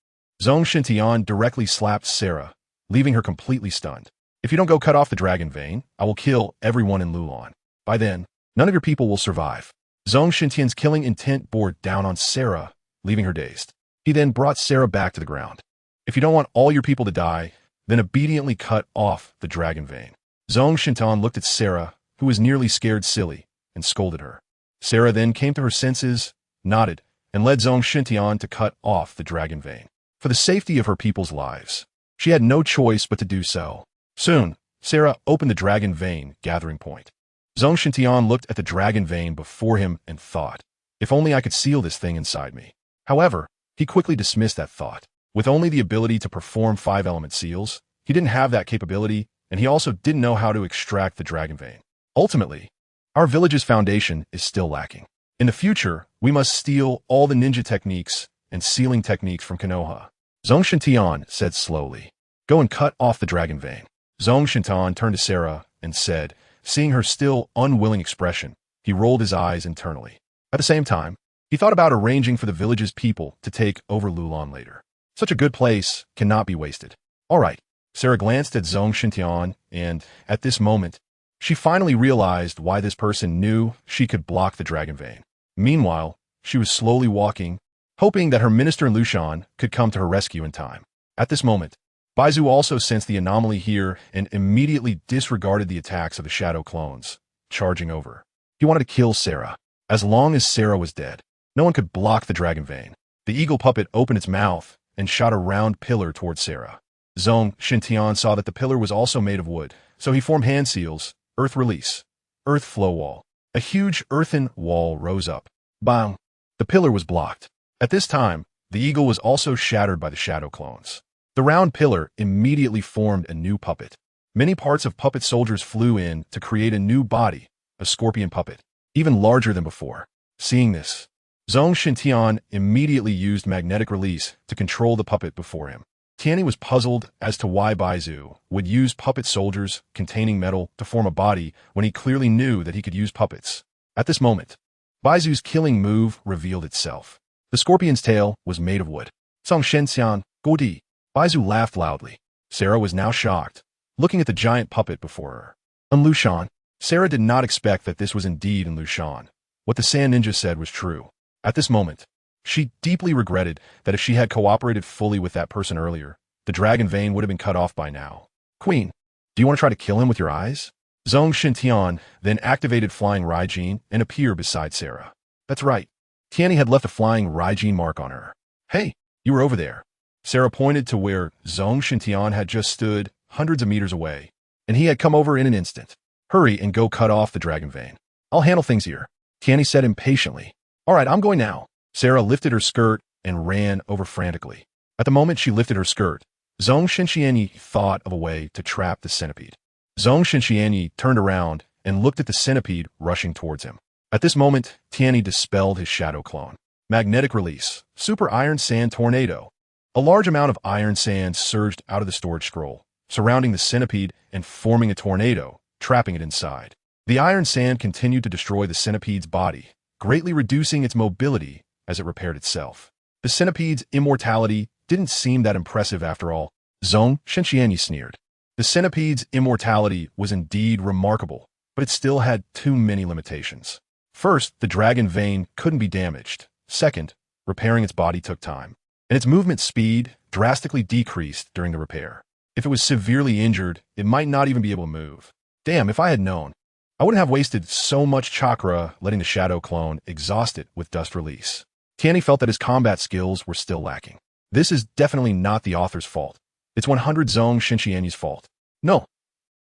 Zongshen Tianyi directly slapped Sarah, leaving her completely stunned. If you don't go cut off the dragon vein, I will kill everyone in Lulan. By then, none of your people will survive. Zongshen Tianyi's killing intent bore down on Sarah, leaving her dazed. He then brought Sarah back to the ground. If you don't want all your people to die, then obediently cut off the dragon vein. Zongshen Tianyi looked at Sarah, who was nearly scared silly, and scolded her. Sarah then came to her senses, nodded, and led Zongshen Tianyi to cut off the dragon vein. For the safety of her people's lives, she had no choice but to do so. Soon, Sarah opened the dragon vein gathering point. Zongshen Tianyi looked at the dragon vein before him and thought, if only I could seal this thing inside me. However, he quickly dismissed that thought. With only the ability to perform 5-element seals, he didn't have that capability, and he also didn't know how to extract the dragon vein. Ultimately, our village's foundation is still lacking. In the future, we must steal all the ninja techniques and sealing techniques from Konoha. Zongshen Tianyi said slowly, Go and cut off the dragon vein. Zongshen Tianyi turned to Sarah and said, seeing her still unwilling expression, he rolled his eyes internally. At the same time, he thought about arranging for the village's people to take over Lulan later. Such a good place cannot be wasted. All right. Sarah glanced at Zongshen Tianyi, and at this moment, she finally realized why this person knew she could block the dragon vein. Meanwhile, she was slowly walking, hoping that her minister and Lushan could come to her rescue in time. At this moment, Baizu also sensed the anomaly here and immediately disregarded the attacks of the shadow clones, charging over. He wanted to kill Sarah. As long as Sarah was dead, no one could block the dragon vein. The eagle puppet opened its mouth and shot a round pillar towards Sarah. Zongshen Tianyi saw that the pillar was also made of wood, so he formed hand seals, earth release, earth flow wall. A huge earthen wall rose up. Bang! The pillar was blocked. At this time, the eagle was also shattered by the shadow clones. The round pillar immediately formed a new puppet. Many parts of puppet soldiers flew in to create a new body, a scorpion puppet, even larger than before. Seeing this, Zongshen Tianyi immediately used magnetic release to control the puppet before him. Tianyi was puzzled as to why Baizu would use puppet soldiers containing metal to form a body when he clearly knew that he could use puppets. At this moment, Baizu's killing move revealed itself. The scorpion's tail was made of wood. Zongshen Tianyi, Godi. Baizu laughed loudly. Sarah was now shocked, looking at the giant puppet before her. Lushan. Sarah did not expect that this was indeed Lushan. What the Sand Ninja said was true. At this moment, she deeply regretted that if she had cooperated fully with that person earlier, the dragon vein would have been cut off by now. Queen, do you want to try to kill him with your eyes? Zongshen Tianyi then activated Flying Raijin and appeared beside Sarah. That's right. Tianyi had left a Flying Raijin mark on her. Hey, you were over there. Sarah pointed to where Zongshen Tianyi had just stood hundreds of meters away, and he had come over in an instant. Hurry and go cut off the dragon vein. I'll handle things here, Tianyi said impatiently. All right, I'm going now. Sarah lifted her skirt and ran over frantically. At the moment she lifted her skirt, Zongshen Tianyi thought of a way to trap the centipede. Zongshen Tianyi turned around and looked at the centipede rushing towards him. At this moment, Tianyi dispelled his shadow clone. Magnetic release, super iron sand tornado. A large amount of iron sand surged out of the storage scroll, surrounding the centipede and forming a tornado, trapping it inside. The iron sand continued to destroy the centipede's body, greatly reducing its mobility as it repaired itself. The centipede's immortality didn't seem that impressive after all. Zongshen Tianyi sneered. The centipede's immortality was indeed remarkable, but it still had too many limitations. First, the dragon vein couldn't be damaged. Second, repairing its body took time, and its movement speed drastically decreased during the repair. If it was severely injured, it might not even be able to move. Damn, if I had known, I wouldn't have wasted so much chakra letting the shadow clone exhaust it with dust release. Tianyi felt that his combat skills were still lacking. This is definitely not the author's fault. It's 100 Zongshen Tianyi's fault. No.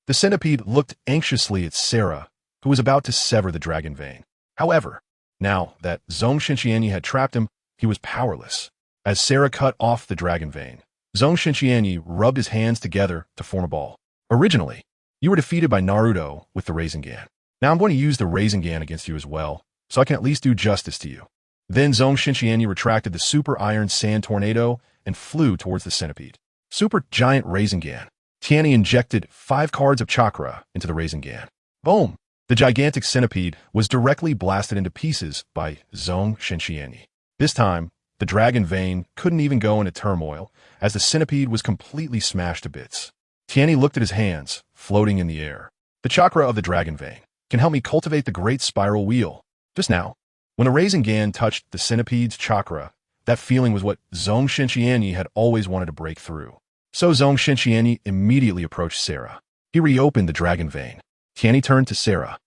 The centipede looked anxiously at Sarah, who was about to sever the dragon vein. However, now that Zongshen Tianyi had trapped him, he was powerless. As Sarah cut off the dragon vein, Zongshen Tianyi rubbed his hands together to form a ball. Originally, you were defeated by Naruto with the Rasengan. Now I'm going to use the Rasengan against you as well, so I can at least do justice to you. Then Zongshen Tianyi retracted the super iron sand tornado and flew towards the centipede. Super giant Rasengan. Tianyi injected 5 cards of chakra into the Rasengan. Boom! The gigantic centipede was directly blasted into pieces by Zongshen Tianyi. This time, the dragon vein couldn't even go into turmoil, as the centipede was completely smashed to bits. Tianyi looked at his hands, floating in the air. The chakra of the dragon vein can help me cultivate the great spiral wheel. Just now, when the Rasengan touched the centipede's chakra, that feeling was what Zongshen Tianyi had always wanted to break through. So Zongshen Tianyi immediately approached Sarah. He reopened the dragon vein. Tianyi turned to Sarah.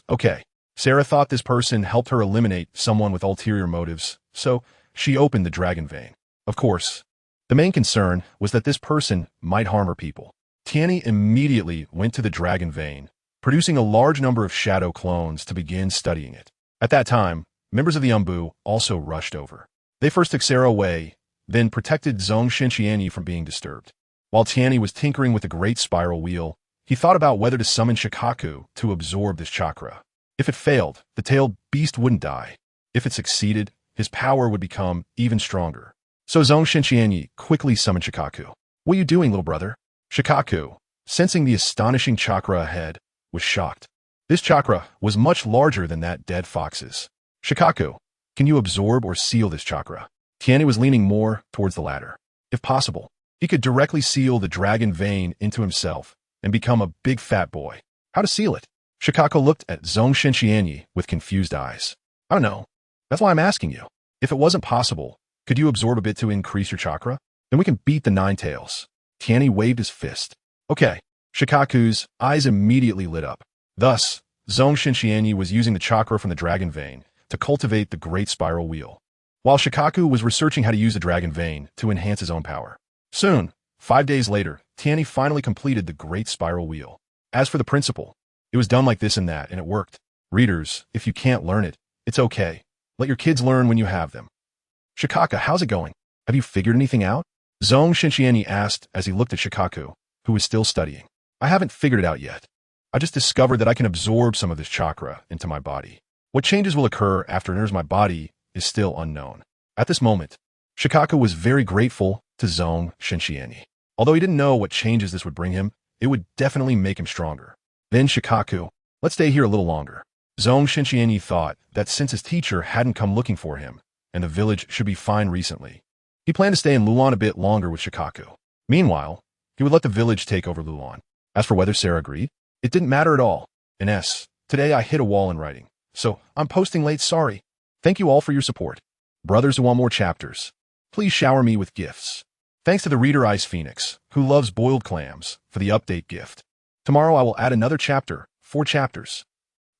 Okay. Sarah thought this person helped her eliminate someone with ulterior motives, so she opened the dragon vein. Of course, the main concern was that this person might harm her people. Tianyi immediately went to the dragon vein, producing a large number of shadow clones to begin studying it. At that time, members of the Umbu also rushed over. They first took Sarah away, then protected Zongshen Tianyi from being disturbed. While Tianyi was tinkering with the great spiral wheel, he thought about whether to summon Shikaku to absorb this chakra. If it failed, the tailed beast wouldn't die. If it succeeded, his power would become even stronger. So Zongshen Tianyi quickly summoned Shikaku. What are you doing, little brother? Shikaku, sensing the astonishing chakra ahead, was shocked. This chakra was much larger than that dead fox's. Shikaku, can you absorb or seal this chakra? Tianyi was leaning more towards the latter. If possible, he could directly seal the dragon vein into himself and become a big fat boy. How to seal it? Shikaku looked at Zongshen Tianyi with confused eyes. I don't know. That's why I'm asking you. If it wasn't possible, could you absorb a bit to increase your chakra? Then we can beat the Nine Tails. Tianyi waved his fist. Okay. Shikaku's eyes immediately lit up. Thus, Zongshen Tianyi was using the chakra from the dragon vein to cultivate the great spiral wheel, while Shikaku was researching how to use the dragon vein to enhance his own power. Soon, 5 days later, Tianyi finally completed the great spiral wheel. As for the principle, it was done like this and that, and it worked. Readers, if you can't learn it, it's okay. Let your kids learn when you have them. Shikaka, how's it going? Have you figured anything out? Zongshen Tianyi asked as he looked at Shikaku, who was still studying. I haven't figured it out yet. I just discovered that I can absorb some of this chakra into my body. What changes will occur after it enters my body is still unknown. At this moment, Shikaku was very grateful to Zongshen Tianyi. Although he didn't know what changes this would bring him, it would definitely make him stronger. Then Shikaku, let's stay here a little longer. Zongshen Tianyi thought that since his teacher hadn't come looking for him, and the village should be fine recently, he planned to stay in Lulan a bit longer with Shikaku. Meanwhile, he would let the village take over Lulan. As for whether Sarah agreed, it didn't matter at all. Today I hit a wall in writing, so I'm posting late, sorry. Thank you all for your support. Brothers who want more chapters, please shower me with gifts. Thanks to the reader Ice Phoenix, who loves boiled clams, for the update gift. Tomorrow I will add another chapter, 4 chapters.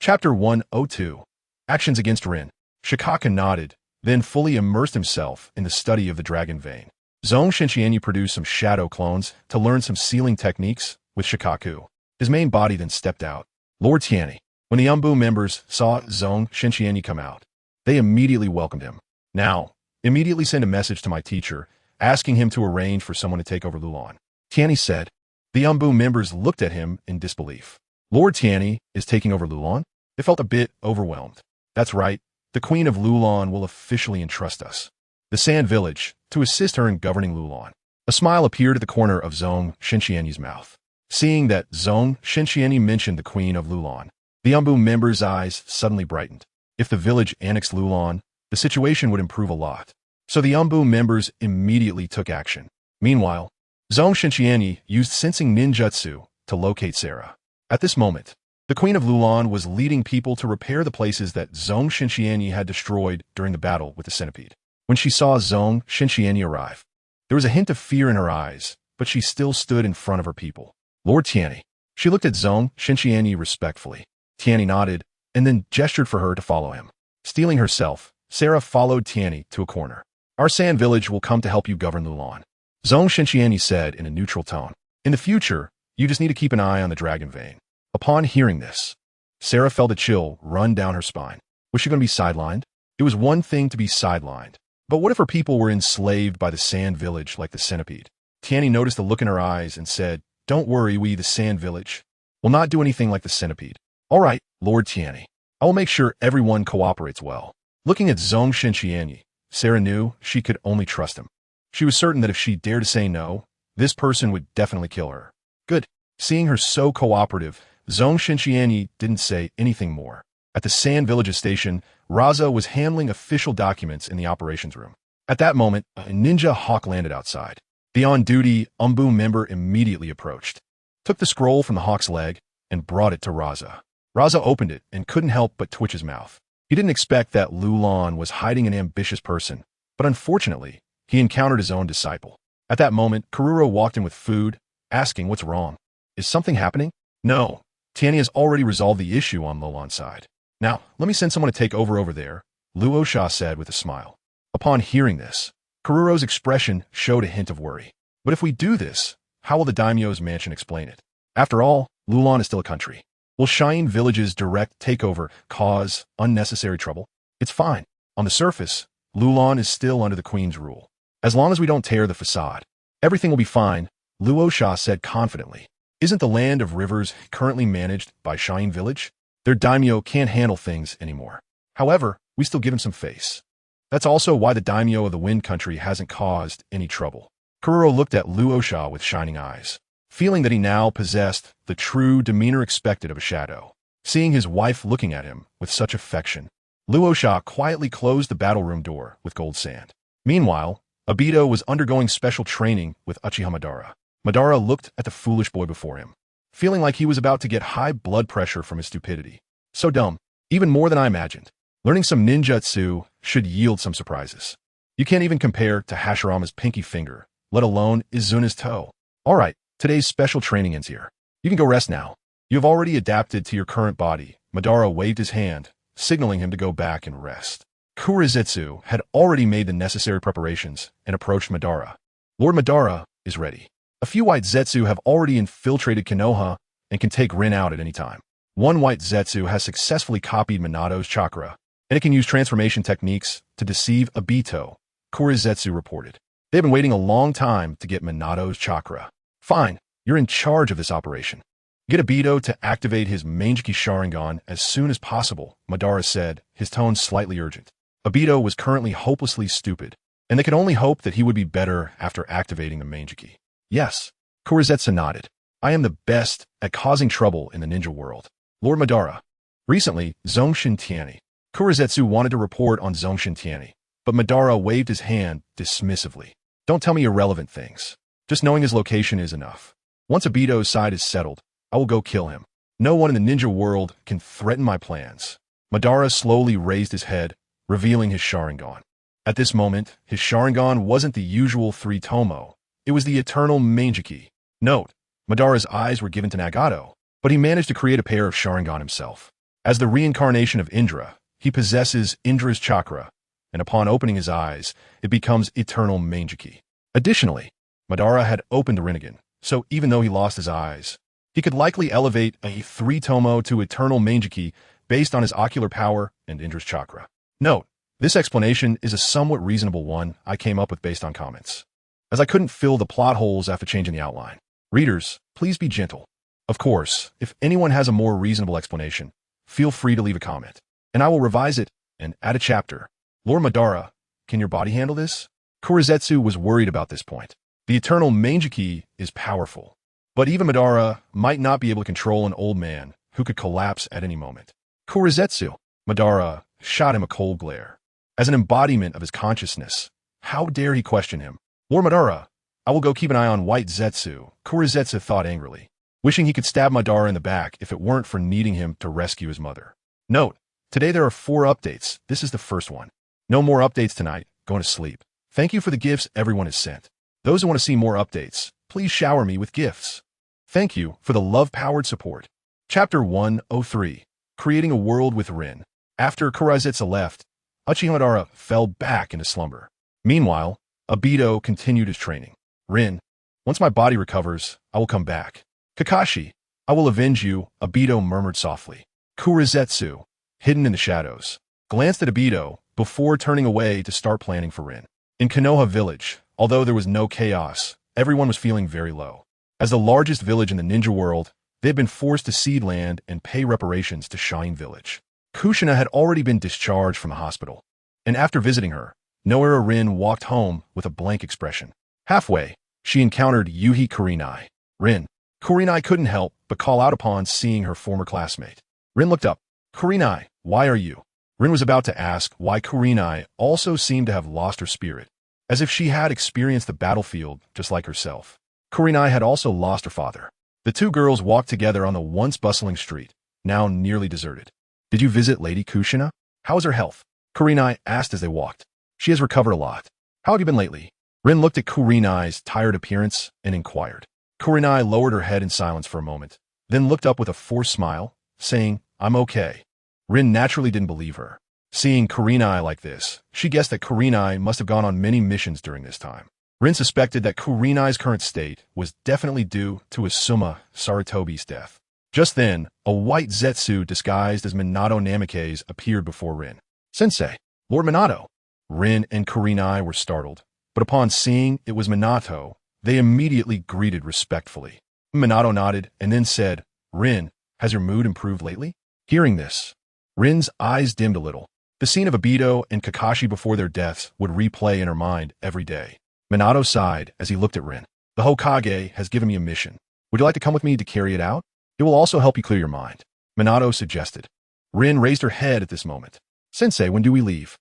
Chapter 102, Actions Against Rin. Shikaka nodded, then fully immersed himself in the study of the dragon vein. Zongshen Tianyi produced some shadow clones to learn some sealing techniques with Shikaku. His main body then stepped out. Lord Tianyi. When the Umbu members saw Zongshen Tianyi come out, they immediately welcomed him. Now, immediately send a message to my teacher, asking him to arrange for someone to take over Lulan. Tianyi said. The Umbu members looked at him in disbelief. Lord Tianyi is taking over Lulan? They felt a bit overwhelmed. That's right. The Queen of Lulan will officially entrust us, the Sand Village, to assist her in governing Lulan. A smile appeared at the corner of Zongshen Tianyi's mouth. Seeing that Zongshen Tianyi mentioned the Queen of Lulan, the Umbu members' eyes suddenly brightened. If the village annexed Lulan, the situation would improve a lot. So the Umbu members immediately took action. Meanwhile, Zongshen Tianyi used sensing ninjutsu to locate Sarah. At this moment, the Queen of Lulan was leading people to repair the places that Zongshen Tianyi had destroyed during the battle with the centipede. When she saw Zongshen Tianyi arrive, there was a hint of fear in her eyes, but she still stood in front of her people. Lord Tianyi. She looked at Zongshen Tianyi respectfully. Tianyi nodded, and then gestured for her to follow him. Steeling herself, Sarah followed Tianyi to a corner. Our Sand Village will come to help you govern Lulan. Zongshen Tianyi said in a neutral tone. In the future, you just need to keep an eye on the dragon vein. Upon hearing this, Sarah felt a chill run down her spine. Was she going to be sidelined? It was one thing to be sidelined, but what if her people were enslaved by the Sand Village like the centipede? Tianyi noticed the look in her eyes and said, Don't worry, we, the Sand Village, will not do anything like the centipede. All right, Lord Tianyi. I will make sure everyone cooperates well. Looking at Zongshen Tianyi, Sarah knew she could only trust him. She was certain that if she dared to say no, this person would definitely kill her. Good. Seeing her so cooperative, Zongshen Tianyi didn't say anything more. At the Sand Village's station, Raza was handling official documents in the operations room. At that moment, a ninja hawk landed outside. The on-duty Umbu member immediately approached, took the scroll from the hawk's leg, and brought it to Raza. Raza opened it and couldn't help but twitch his mouth. He didn't expect that Lulan was hiding an ambitious person, but unfortunately, he encountered his own disciple. At that moment, Kururo walked in with food, asking what's wrong. Is something happening? No. Tianyi has already resolved the issue on Lulan's side. Now, let me send someone to take over there, Luo Sha said with a smile. Upon hearing this, Kururo's expression showed a hint of worry. But if we do this, how will the daimyo's mansion explain it? After all, Lulan is still a country. Will Shying Village's direct takeover cause unnecessary trouble? It's fine. On the surface, Lulan is still under the Queen's rule. As long as we don't tear the facade, everything will be fine, Luo Sha said confidently. Isn't the Land of Rivers currently managed by Shying Village? Their daimyo can't handle things anymore. However, we still give him some face. That's also why the daimyo of the Wind Country hasn't caused any trouble. Kururo looked at Luo Sha with shining eyes, feeling that he now possessed the true demeanor expected of a shadow. Seeing his wife looking at him with such affection, Luo Sha quietly closed the battle room door with gold sand. Meanwhile, Obito was undergoing special training with Uchiha Madara. Madara looked at the foolish boy before him, feeling like he was about to get high blood pressure from his stupidity. So dumb, even more than I imagined. Learning some ninjutsu should yield some surprises. You can't even compare to Hashirama's pinky finger, let alone Izuna's toe. Alright, today's special training ends here. You can go rest now. You have already adapted to your current body. Madara waved his hand, signaling him to go back and rest. Kurizetsu had already made the necessary preparations and approached Madara. Lord Madara is ready. A few white Zetsu have already infiltrated Konoha and can take Rin out at any time. One white Zetsu has successfully copied Minato's chakra, and it can use transformation techniques to deceive Obito, Kurizetsu reported. They've been waiting a long time to get Minato's chakra. Fine, you're in charge of this operation. Get Obito to activate his Manjiki Sharingan as soon as possible, Madara said, his tone slightly urgent. Obito was currently hopelessly stupid, and they could only hope that he would be better after activating the Manjiki. Yes, Kurizetsu nodded. I am the best at causing trouble in the ninja world. Lord Madara. Recently, Zongshen Tianyi. Kurizetsu wanted to report on Zongshen Tianyi, but Madara waved his hand dismissively. Don't tell me irrelevant things. Just knowing his location is enough. Once Obito's side is settled, I will go kill him. No one in the ninja world can threaten my plans. Madara slowly raised his head, revealing his Sharingan. At this moment, his Sharingan wasn't the usual 3 Tomo. It was the eternal Manjiki. Note, Madara's eyes were given to Nagato, but he managed to create a pair of Sharingan himself. As the reincarnation of Indra, he possesses Indra's chakra, and upon opening his eyes, it becomes eternal Manjiki. Additionally, Madara had opened the Rinnegan, so even though he lost his eyes, he could likely elevate a 3 Tomo to eternal Manjiki based on his ocular power and Indra's chakra. Note, this explanation is a somewhat reasonable one I came up with based on comments, as I couldn't fill the plot holes after changing the outline. Readers, please be gentle. Of course, if anyone has a more reasonable explanation, feel free to leave a comment, and I will revise it and add a chapter. Lord Madara, can your body handle this? Kurizetsu was worried about this point. The eternal Manjiki is powerful, but even Madara might not be able to control an old man who could collapse at any moment. Kurizetsu, Madara shot him a cold glare. As an embodiment of his consciousness, how dare he question him? Lord Madara, I will go keep an eye on White Zetsu, Kurizetsu thought angrily, wishing he could stab Madara in the back if it weren't for needing him to rescue his mother. Note, today there are 4 updates. This is the first one. No more updates tonight. Going to sleep. Thank you for the gifts everyone has sent. Those who want to see more updates, please shower me with gifts. Thank you for the love-powered support. Chapter 103. Creating a World with Rin. After Kurizetsu left, Uchiha Madara fell back into slumber. Meanwhile, Obito continued his training. Rin, once my body recovers, I will come back. Kakashi, I will avenge you, Obito murmured softly. Kurizetsu, hidden in the shadows, glanced at Obito before turning away to start planning for Rin. In Konoha village, although there was no chaos, everyone was feeling very low. As the largest village in the ninja world, they had been forced to cede land and pay reparations to Shine Village. Kushina had already been discharged from the hospital, and after visiting her, Noera Rin walked home with a blank expression. Halfway, she encountered Yuhi Kurenai. Rin. Kurenai couldn't help but call out upon seeing her former classmate. Rin looked up. Kurenai, why are you? Rin was about to ask why Kurenai also seemed to have lost her spirit, as if she had experienced the battlefield just like herself. Kurenai had also lost her father. The 2 girls walked together on the once bustling street, now nearly deserted. Did you visit Lady Kushina? How is her health? Kurenai asked as they walked. She has recovered a lot. How have you been lately? Rin looked at Kurenai's tired appearance and inquired. Kurenai lowered her head in silence for a moment, then looked up with a forced smile, saying, I'm okay. Rin naturally didn't believe her. Seeing Kurenai like this, she guessed that Kurenai must have gone on many missions during this time. Rin suspected that Kurenai's current state was definitely due to Asuma Sarutobi's death. Just then, a white Zetsu disguised as Minato Namikaze appeared before Rin. Sensei, Lord Minato. Rin and Kurenai were startled, but upon seeing it was Minato, they immediately greeted respectfully. Minato nodded and then said, Rin, has your mood improved lately? Hearing this, Rin's eyes dimmed a little. The scene of Obito and Kakashi before their deaths would replay in her mind every day. Minato sighed as he looked at Rin. The Hokage has given me a mission. Would you like to come with me to carry it out? It will also help you clear your mind. Minato suggested. Rin raised her head at this moment. Sensei, when do we leave?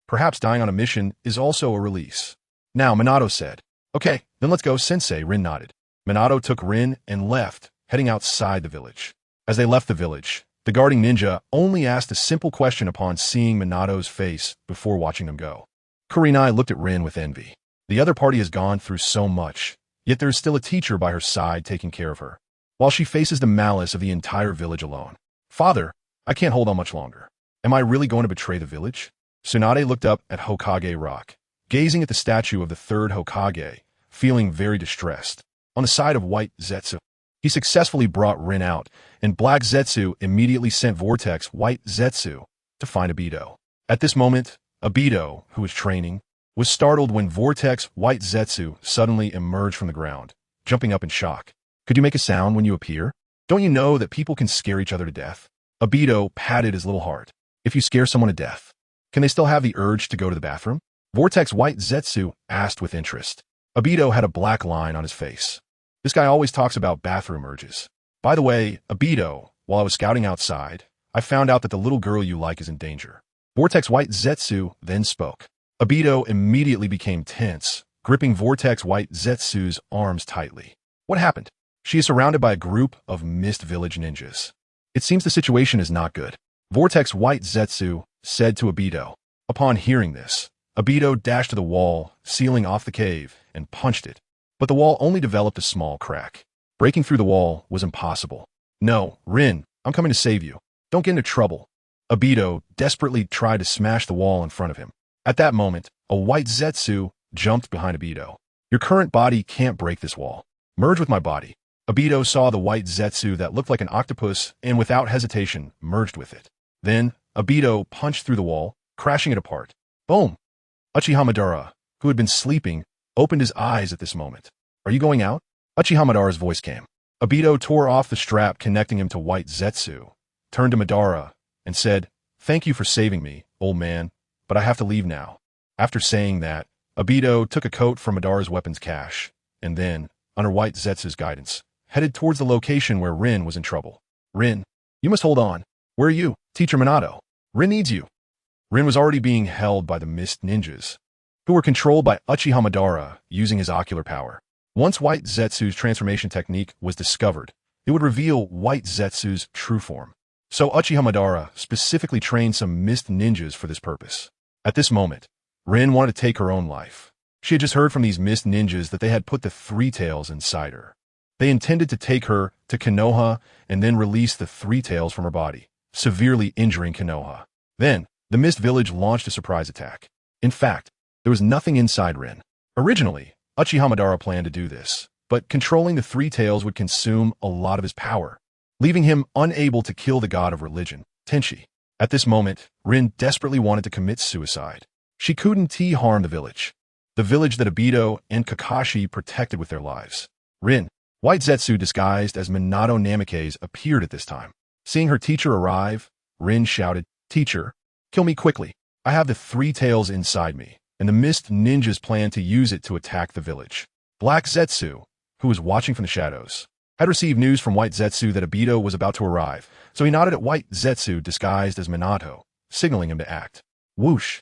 Perhaps dying on a mission is also a release. Now, Minato said. Okay, then let's go, Sensei, Rin nodded. Minato took Rin and left, heading outside the village. As they left the village, The guarding ninja only asked a simple question upon seeing Minato's face before watching them go. Kurenai looked at Rin with envy. The other party has gone through so much, yet there is still a teacher by her side taking care of her, while she faces the malice of the entire village alone. Father, I can't hold on much longer. Am I really going to betray the village? Tsunade looked up at Hokage Rock, gazing at the statue of the third Hokage, feeling very distressed. On the side of White Zetsu, he successfully brought Rin out, and Black Zetsu immediately sent Vortex White Zetsu to find Obito. At this moment, Obito, who was training, was startled when Vortex White Zetsu suddenly emerged from the ground, jumping up in shock. Could you make a sound when you appear? Don't you know that people can scare each other to death? Obito patted his little heart. If you scare someone to death, can they still have the urge to go to the bathroom? Vortex White Zetsu asked with interest. Obito had a black line on his face. This guy always talks about bathroom urges. By the way, Obito, while I was scouting outside, I found out that the little girl you like is in danger. Vortex White Zetsu then spoke. Obito immediately became tense, gripping Vortex White Zetsu's arms tightly. What happened? She is surrounded by a group of Mist Village ninjas. It seems the situation is not good. Vortex White Zetsu said to Obito. Upon hearing this, Obito dashed to the wall, sealing off the cave, and punched it. But the wall only developed a small crack. Breaking through the wall was impossible. No, Rin, I'm coming to save you. Don't get into trouble. Obito desperately tried to smash the wall in front of him. At that moment, a White Zetsu jumped behind Obito. Your current body can't break this wall. Merge with my body. Obito saw the White Zetsu that looked like an octopus and without hesitation merged with it. Then, Obito punched through the wall, crashing it apart. Boom! Uchiha Madara, who had been sleeping, opened his eyes at this moment. Are you going out? Uchiha Madara's voice came. Obito tore off the strap connecting him to White Zetsu, turned to Madara, and said, Thank you for saving me, old man, but I have to leave now. After saying that, Obito took a coat from Madara's weapons cache, and then, under White Zetsu's guidance, headed towards the location where Rin was in trouble. Rin, you must hold on. Where are you? Teacher Minato. Rin needs you. Rin was already being held by the Mist Ninjas, who were controlled by Uchiha Madara using his ocular power. Once White Zetsu's transformation technique was discovered, it would reveal White Zetsu's true form. So Uchiha Madara specifically trained some Mist Ninjas for this purpose. At this moment, Rin wanted to take her own life. She had just heard from these Mist Ninjas that they had put the Three Tails inside her. They intended to take her to Konoha and then release the Three Tails from her body, severely injuring Konoha. Then, the Mist Village launched a surprise attack. In fact, there was nothing inside Rin. Originally, Uchiha Madara planned to do this, but controlling the Three Tails would consume a lot of his power, leaving him unable to kill the god of religion, Tenchi. At this moment, Rin desperately wanted to commit suicide. She couldn't harm the village that Obito and Kakashi protected with their lives. Rin, White Zetsu disguised as Minato Namikaze appeared at this time. Seeing her teacher arrive, Rin shouted, Teacher, kill me quickly. I have the Three Tails inside me, and the Mist Ninjas plan to use it to attack the village. Black Zetsu, who was watching from the shadows, had received news from White Zetsu that Obito was about to arrive, so he nodded at White Zetsu disguised as Minato, signaling him to act. Whoosh!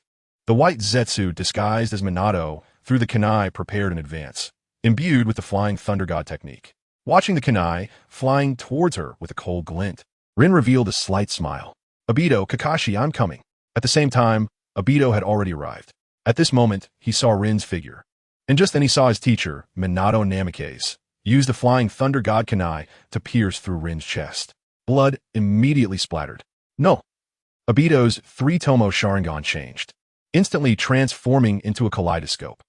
The White Zetsu disguised as Minato threw the kunai prepared in advance, imbued with the Flying Thunder God technique. Watching the kunai flying towards her with a cold glint, Rin revealed a slight smile. Obito, Kakashi, I'm coming. At the same time, Obito had already arrived. At this moment, he saw Rin's figure. And just then he saw his teacher, Minato Namikaze, use the Flying Thunder God kunai to pierce through Rin's chest. Blood immediately splattered. No! Obito's three-tomo Sharingan changed, instantly transforming into a kaleidoscope.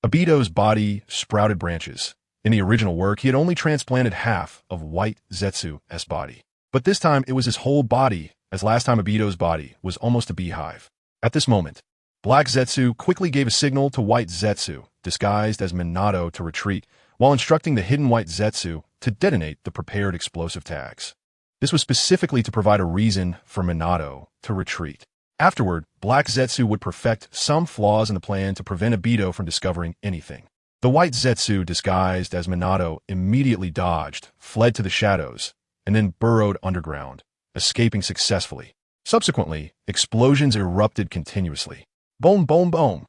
Obito's body sprouted branches. In the original work, he had only transplanted half of White Zetsu's body. But this time, it was his whole body, as last time Obito's body was almost a beehive. At this moment, Black Zetsu quickly gave a signal to White Zetsu, disguised as Minato, to retreat, while instructing the hidden White Zetsu to detonate the prepared explosive tags. This was specifically to provide a reason for Minato to retreat. Afterward, Black Zetsu would perfect some flaws in the plan to prevent Obito from discovering anything. The White Zetsu, disguised as Minato, immediately dodged, fled to the shadows, and then burrowed underground, escaping successfully. Subsequently, explosions erupted continuously. Boom, boom, boom.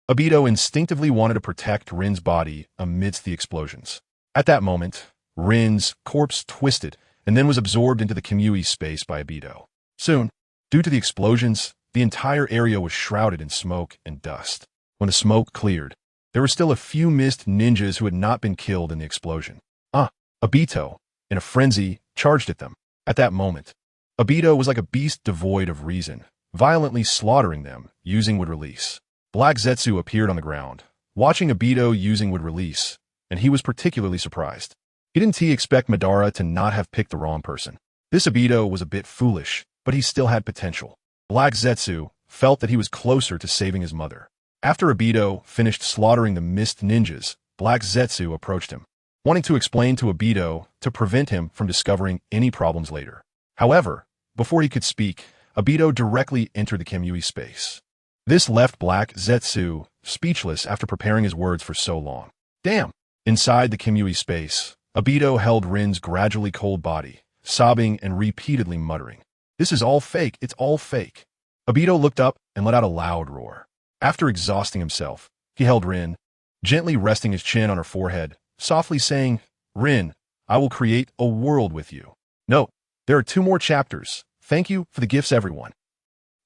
Obito instinctively wanted to protect Rin's body amidst the explosions. At that moment, Rin's corpse twisted, and then was absorbed into the Kamui space by Obito. Soon, due to the explosions, the entire area was shrouded in smoke and dust. When the smoke cleared, there were still a few missed ninjas who had not been killed in the explosion. Obito, in a frenzy, charged at them. At that moment, Obito was like a beast devoid of reason, violently slaughtering them, using would release. Black Zetsu appeared on the ground, watching Obito using would release, and he was particularly surprised. He didn't expect Madara to not have picked the wrong person. This Obito was a bit foolish, but he still had potential. Black Zetsu felt that he was closer to saving his mother. After Obito finished slaughtering the mist ninjas, Black Zetsu approached him, wanting to explain to Obito to prevent him from discovering any problems later. However, before he could speak, Obito directly entered the Kamui space. This left Black Zetsu speechless after preparing his words for so long. Damn! Inside the Kamui space, Obito held Rin's gradually cold body, sobbing and repeatedly muttering, "This is all fake, it's all fake." Obito looked up and let out a loud roar. After exhausting himself, he held Rin, gently resting his chin on her forehead, softly saying, "Rin, I will create a world with you." Note, there are 2 more chapters. Thank you for the gifts, everyone.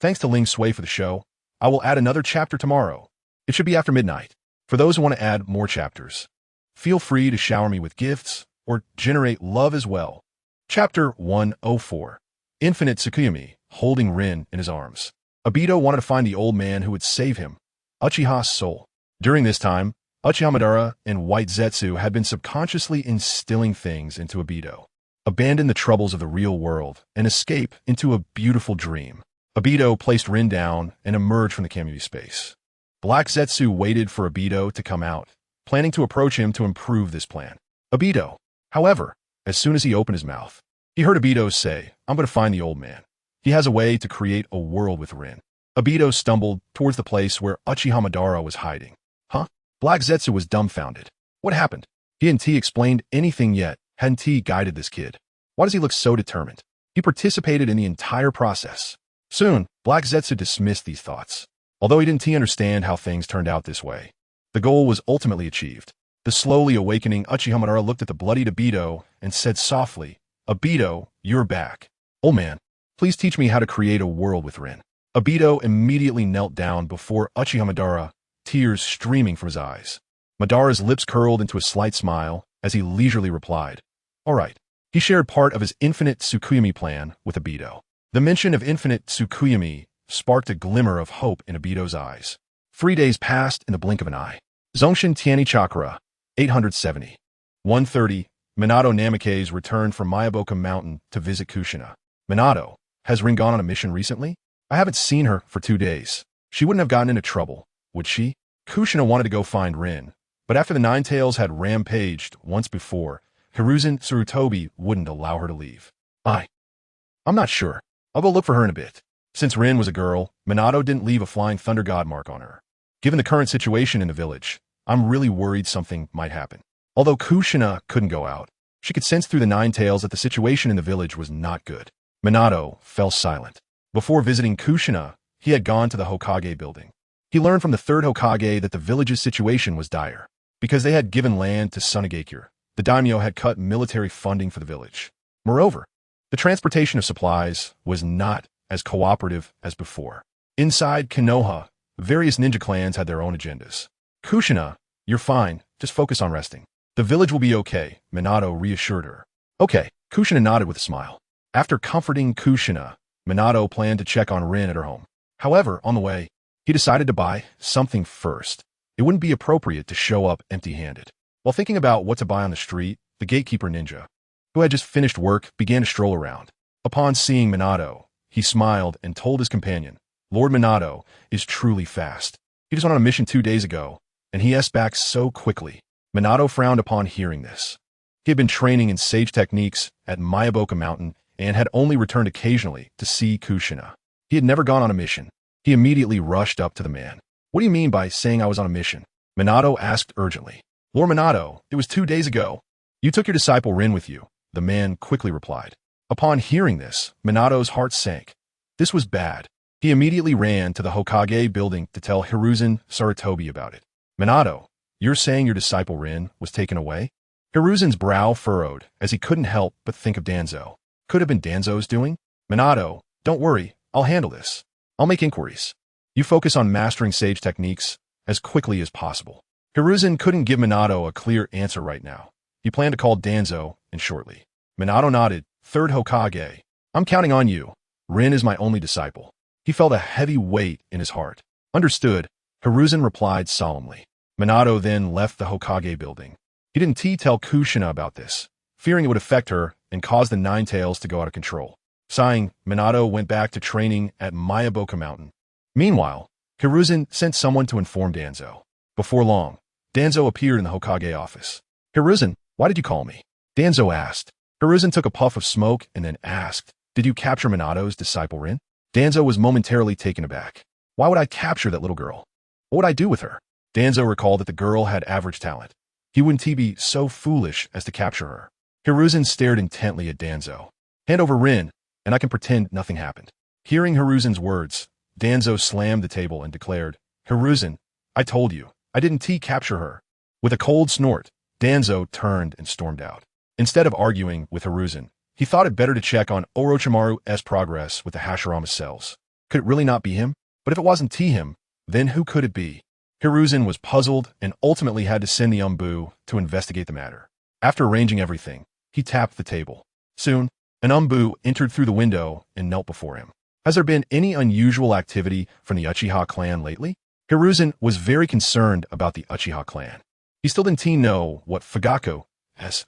Thanks to Ling Sui for the show. I will add another chapter tomorrow. It should be after midnight. For those who want to add more chapters, feel free to shower me with gifts or generate love as well. Chapter 104. Infinite Tsukuyomi, holding Rin in his arms. Obito wanted to find the old man who would save him, Uchiha's soul. During this time, Uchiha Madara and White Zetsu had been subconsciously instilling things into Obito. Abandon the troubles of the real world and escape into a beautiful dream. Obito placed Rin down and emerged from the Kamui space. Black Zetsu waited for Obito to come out, planning to approach him to improve this plan. Obito, however, as soon as he opened his mouth, he heard Obito say, "I'm going to find the old man. He has a way to create a world with Rin." Obito stumbled towards the place where Uchiha Madara was hiding. Black Zetsu was dumbfounded. What happened? He hadn't explained anything yet. Hadn't he guided this kid? Why does he look so determined? He participated in the entire process. Soon, Black Zetsu dismissed these thoughts. Although he didn't understand how things turned out this way, the goal was ultimately achieved. The slowly awakening Uchiha Madara looked at the bloodied Obito and said softly, "Obito, you're back. Old man, please teach me how to create a world with Rin." Obito immediately knelt down before Uchiha Madara, tears streaming from his eyes. Madara's lips curled into a slight smile as he leisurely replied, "All right." He shared part of his infinite Tsukuyomi plan with Obito. The mention of infinite Tsukuyomi sparked a glimmer of hope in Obito's eyes. 3 days passed in the blink of an eye. Zongshen Tianyi chakra, 870. 130. Minato Namikaze returned from Mayaboka Mountain to visit Kushina. "Minato, has Rin gone on a mission recently? I haven't seen her for 2 days. She wouldn't have gotten into trouble, would she?" Kushina wanted to go find Rin, but after the Nine Tails had rampaged once before, Hiruzen Tsurutobi wouldn't allow her to leave. I'm not sure. I'll go look for her in a bit." Since Rin was a girl, Minato didn't leave a flying thunder god mark on her. Given the current situation in the village, I'm really worried something might happen. Although Kushina couldn't go out, she could sense through the Nine Tails that the situation in the village was not good. Minato fell silent. Before visiting Kushina, he had gone to the Hokage building. He learned from the third Hokage that the village's situation was dire. Because they had given land to Sunagakure, the daimyo had cut military funding for the village. Moreover, the transportation of supplies was not as cooperative as before. Inside Konoha, various ninja clans had their own agendas. "Kushina, you're fine, just focus on resting. The village will be okay," Minato reassured her. "Okay," Kushina nodded with a smile. After comforting Kushina, Minato planned to check on Rin at her home. However, on the way, he decided to buy something first. It wouldn't be appropriate to show up empty-handed. While thinking about what to buy on the street, the gatekeeper ninja, who had just finished work, began to stroll around. Upon seeing Minato, he smiled and told his companion, "Lord Minato is truly fast. He just went on a mission 2 days ago, and he is back so quickly." Minato frowned upon hearing this. He had been training in sage techniques at Mayaboka Mountain and had only returned occasionally to see Kushina. He had never gone on a mission. He immediately rushed up to the man. "What do you mean by saying I was on a mission?" Minato asked urgently. "Lord Minato, it was 2 days ago. You took your disciple Rin with you," the man quickly replied. Upon hearing this, Minato's heart sank. This was bad. He immediately ran to the Hokage building to tell Hiruzen Sarutobi about it. "Minato, you're saying your disciple Rin was taken away?" Hiruzen's brow furrowed as he couldn't help but think of Danzo. Could have been Danzo's doing? Minato, don't worry, I'll handle this. I'll make inquiries. You focus on mastering sage techniques as quickly as possible. Hiruzen couldn't give Minato a clear answer right now. He planned to call Danzo in shortly. Minato nodded. Third Hokage. I'm counting on you. Rin is my only disciple. He felt a heavy weight in his heart. Understood, Hiruzen replied solemnly. Minato then left the Hokage building. He didn't tell Kushina about this, fearing it would affect her and cause the Nine Tails to go out of control. Sighing, Minato went back to training at Mayaboka Mountain. Meanwhile, Hiruzen sent someone to inform Danzo. Before long, Danzo appeared in the Hokage office. Hiruzen, why did you call me? Danzo asked. Hiruzen took a puff of smoke and then asked, did you capture Minato's disciple Rin? Danzo was momentarily taken aback. Why would I capture that little girl? What would I do with her? Danzo recalled that the girl had average talent. He wouldn't be so foolish as to capture her. Hiruzen stared intently at Danzo. Hand over Rin, and I can pretend nothing happened. Hearing Hiruzen's words, Danzo slammed the table and declared, Hiruzen, I told you, I didn't capture her. With a cold snort, Danzo turned and stormed out. Instead of arguing with Hiruzen, he thought it better to check on Orochimaru's progress with the Hashirama cells. Could it really not be him? But if it wasn't him, then who could it be? Hiruzen was puzzled and ultimately had to send the Umbu to investigate the matter. After arranging everything, he tapped the table. Soon, an Umbu entered through the window and knelt before him. Has there been any unusual activity from the Uchiha clan lately? Hiruzen was very concerned about the Uchiha clan. He still didn't know what Fugaku's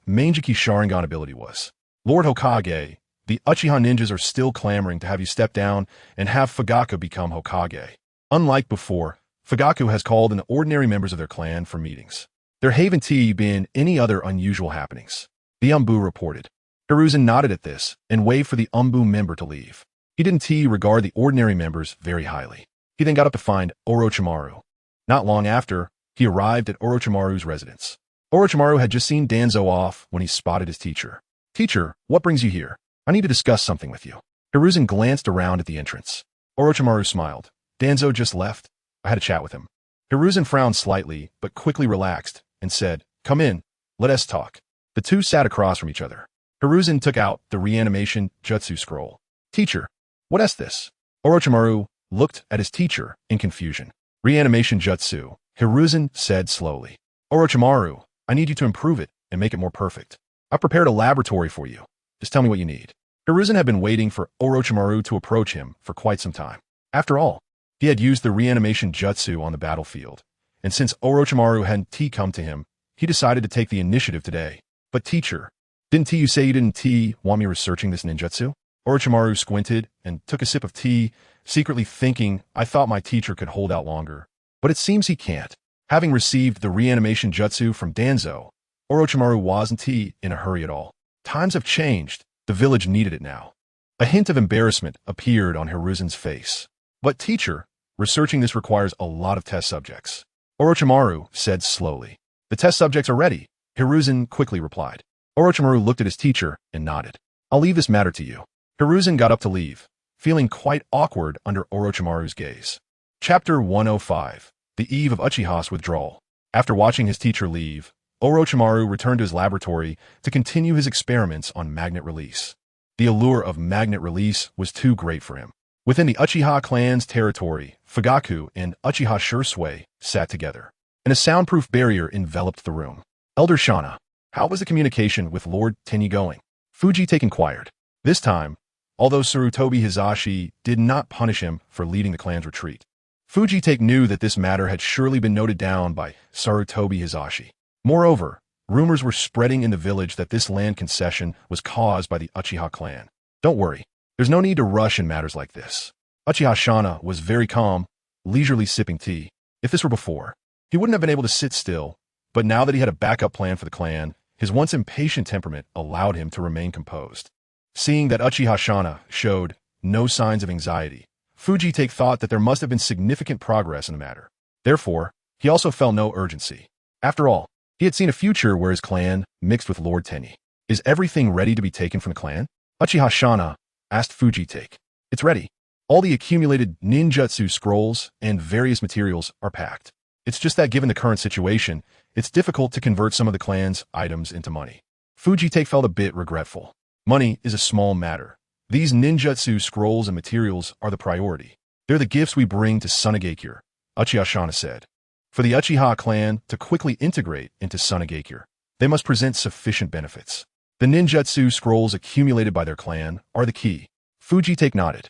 Mangeki Sharingan ability was. Lord Hokage, the Uchiha ninjas are still clamoring to have you step down and have Fugaku become Hokage. Unlike before, Fugaku has called in the ordinary members of their clan for meetings. There haven't been any other unusual happenings. The Umbu reported. Hiruzen nodded at this and waved for the Umbu member to leave. He didn't regard the ordinary members very highly. He then got up to find Orochimaru. Not long after, he arrived at Orochimaru's residence. Orochimaru had just seen Danzo off when he spotted his teacher. Teacher, what brings you here? I need to discuss something with you. Hiruzen glanced around at the entrance. Orochimaru smiled. Danzo just left. I had a chat with him. Hiruzen frowned slightly, but quickly relaxed and said, come in, let us talk. The two sat across from each other. Hiruzen took out the reanimation jutsu scroll. Teacher, what is this? Orochimaru looked at his teacher in confusion. Reanimation jutsu, Hiruzen said slowly. Orochimaru, I need you to improve it and make it more perfect. I've prepared a laboratory for you. Just tell me what you need. Hiruzen had been waiting for Orochimaru to approach him for quite some time. After all, he had used the reanimation jutsu on the battlefield, and since Orochimaru hadn't come to him, he decided to take the initiative today. But teacher, didn't you say you didn't want me researching this ninjutsu? Orochimaru squinted and took a sip of tea, secretly thinking, I thought my teacher could hold out longer. But it seems he can't. Having received the reanimation jutsu from Danzo, Orochimaru wasn't in a hurry at all. Times have changed. The village needed it now. A hint of embarrassment appeared on Hiruzen's face. But teacher, researching this requires a lot of test subjects. Orochimaru said slowly. The test subjects are ready, Hiruzen quickly replied. Orochimaru looked at his teacher and nodded. I'll leave this matter to you. Hiruzen got up to leave, feeling quite awkward under Orochimaru's gaze. Chapter 105. The Eve of Uchiha's Withdrawal. After watching his teacher leave, Orochimaru returned to his laboratory to continue his experiments on magnet release. The allure of magnet release was too great for him. Within the Uchiha clan's territory, Fugaku and Uchiha Shursui sat together, and a soundproof barrier enveloped the room. Elder Shana, how was the communication with Lord Tenyi going? Fujitake inquired. This time, although Sarutobi Hizashi did not punish him for leading the clan's retreat, Fujitake knew that this matter had surely been noted down by Sarutobi Hizashi. Moreover, rumors were spreading in the village that this land concession was caused by the Uchiha clan. Don't worry, there's no need to rush in matters like this. Uchiha Shana was very calm, leisurely sipping tea. If this were before, he wouldn't have been able to sit still, but now that he had a backup plan for the clan, his once impatient temperament allowed him to remain composed. Seeing that Uchiha Shana showed no signs of anxiety, Fujitake thought that there must have been significant progress in the matter. Therefore, he also felt no urgency. After all, he had seen a future where his clan mixed with Lord Tenyi. Is everything ready to be taken from the clan? Uchiha Shana asked Fujitake. It's ready. All the accumulated ninjutsu scrolls and various materials are packed. It's just that given the current situation, it's difficult to convert some of the clan's items into money. Fujitake felt a bit regretful. Money is a small matter. These ninjutsu scrolls and materials are the priority. They're the gifts we bring to Sunagakure, Uchiha Shana said. For the Uchiha clan to quickly integrate into Sunagakure, they must present sufficient benefits. The ninjutsu scrolls accumulated by their clan are the key. Fujitake nodded.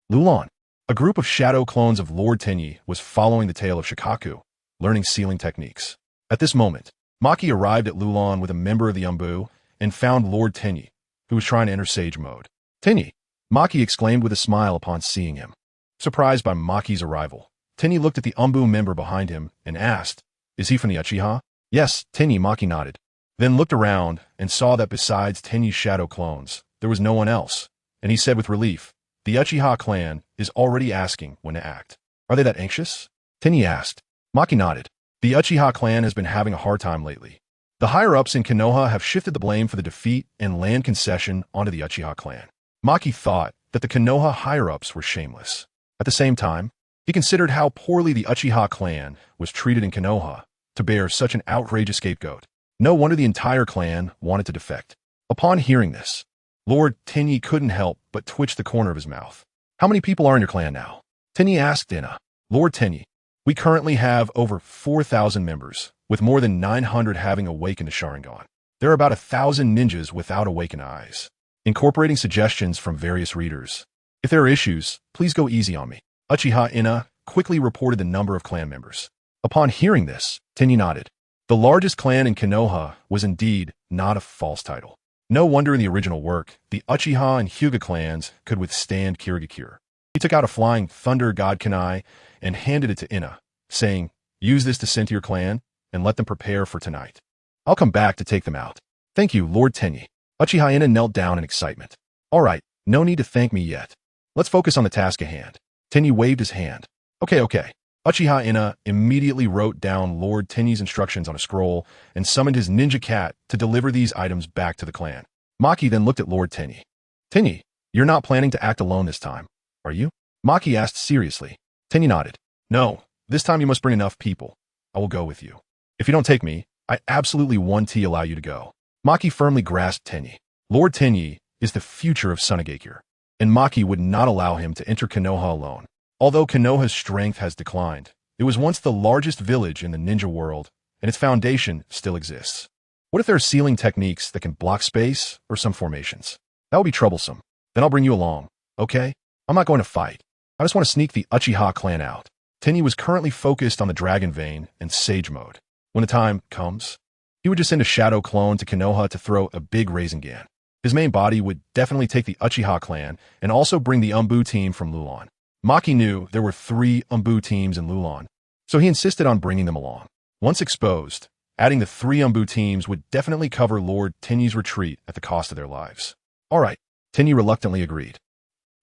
Lulan, a group of shadow clones of Lord Tianyi, was following the tail of Shikaku, learning sealing techniques. At this moment, Maki arrived at Lulan with a member of the Umbu and found Lord Tianyi, who was trying to enter Sage mode. Tianyi, Maki exclaimed with a smile upon seeing him. Surprised by Maki's arrival, Tianyi looked at the Umbu member behind him and asked, "Is he from the Uchiha?" "Yes," Tianyi, Maki nodded. Then looked around and saw that besides Tenyi's shadow clones, there was no one else, and he said with relief, "The Uchiha clan is already asking when to act. Are they that anxious?" Tianyi asked. Maki nodded. The Uchiha clan has been having a hard time lately. The higher-ups in Konoha have shifted the blame for the defeat and land concession onto the Uchiha clan. Maki thought that the Konoha higher-ups were shameless. At the same time, he considered how poorly the Uchiha clan was treated in Konoha to bear such an outrageous scapegoat. No wonder the entire clan wanted to defect. Upon hearing this, Lord Tianyi couldn't help but twitch the corner of his mouth. "How many people are in your clan now?" Tianyi asked Ina. "Lord Tianyi, we currently have over 4,000 members, with more than 900 having awakened to Sharingan. There are about 1,000 ninjas without awakened eyes." Incorporating suggestions from various readers. "If there are issues, please go easy on me." Uchiha Ina quickly reported the number of clan members. Upon hearing this, Tianyi nodded. The largest clan in Konoha was indeed not a false title. No wonder in the original work, the Uchiha and Hyuga clans could withstand Kirigakure. He took out a flying thunder god kunai and handed it to Ina, saying, "Use this to send to your clan and let them prepare for tonight. I'll come back to take them out." "Thank you, Lord Tianyi." Uchiha Ina knelt down in excitement. "All right, no need to thank me yet. Let's focus on the task at hand." Tianyi waved his hand. Okay. Uchiha Ina immediately wrote down Lord Tenyi's instructions on a scroll and summoned his ninja cat to deliver these items back to the clan. Maki then looked at Lord Tianyi. "Tianyi, you're not planning to act alone this time, are you?" Maki asked seriously. Tianyi nodded. "No, this time you must bring enough people. I will go with you. If you don't take me, I absolutely won't allow you to go." Maki firmly grasped Tianyi. Lord Tianyi is the future of Sunagakure, and Maki would not allow him to enter Konoha alone. Although Konoha's strength has declined, it was once the largest village in the ninja world, and its foundation still exists. What if there are sealing techniques that can block space or some formations? That would be troublesome. Then I'll bring you along, okay? I'm not going to fight. I just want to sneak the Uchiha clan out. Tianyi was currently focused on the Dragon Vein and Sage mode. When the time comes, he would just send a shadow clone to Konoha to throw a big Rasengan. His main body would definitely take the Uchiha clan and also bring the Umbu team from Lulan. Maki knew there were 3 Umbu teams in Lulan, so he insisted on bringing them along. Once exposed, adding the 3 Umbu teams would definitely cover Lord Tenyi's retreat at the cost of their lives. All right, Tianyi reluctantly agreed.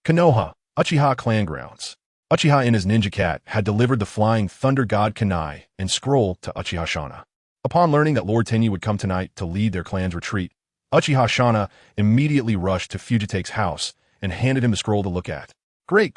Konoha, Uchiha clan grounds. Uchiha Ina's ninja cat had delivered the flying thunder god kunai and scroll to Uchiha Shana. Upon learning that Lord Tianyi would come tonight to lead their clan's retreat, Uchiha Shana immediately rushed to Fujitake's house and handed him the scroll to look at. Great.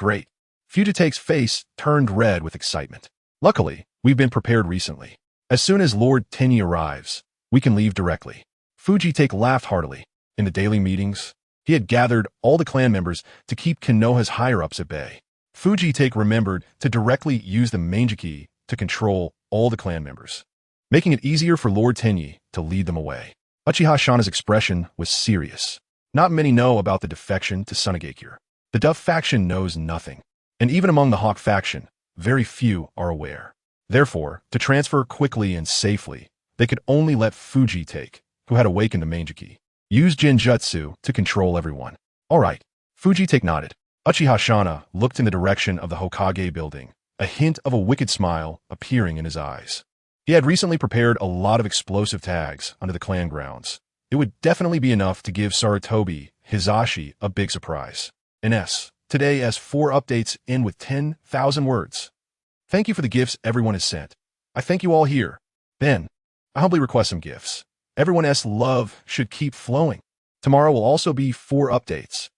Fujitake's face turned red with excitement. "Luckily, we've been prepared recently. As soon as Lord Tianyi arrives, we can leave directly." Fujitake laughed heartily. In the daily meetings, he had gathered all the clan members to keep Konoha's higher-ups at bay. Fujitake remembered to directly use the Mangeki to control all the clan members, making it easier for Lord Tianyi to lead them away. Uchiha Shana's expression was serious. Not many know about the defection to Sunagakure. The Duff faction knows nothing, and even among the Hawk faction, very few are aware. Therefore, to transfer quickly and safely, they could only let Fujitake, who had awakened the Mangeki, use Genjutsu to control everyone. All right, Fujitake nodded. Uchiha Shana looked in the direction of the Hokage building, a hint of a wicked smile appearing in his eyes. He had recently prepared a lot of explosive tags under the clan grounds. It would definitely be enough to give Sarutobi Hizashi a big surprise. NS, today as 4 updates end with 10,000 words. Thank you for the gifts everyone has sent. I thank you all here. Ben, I humbly request some gifts. Everyone's love should keep flowing. Tomorrow will also be 4 updates.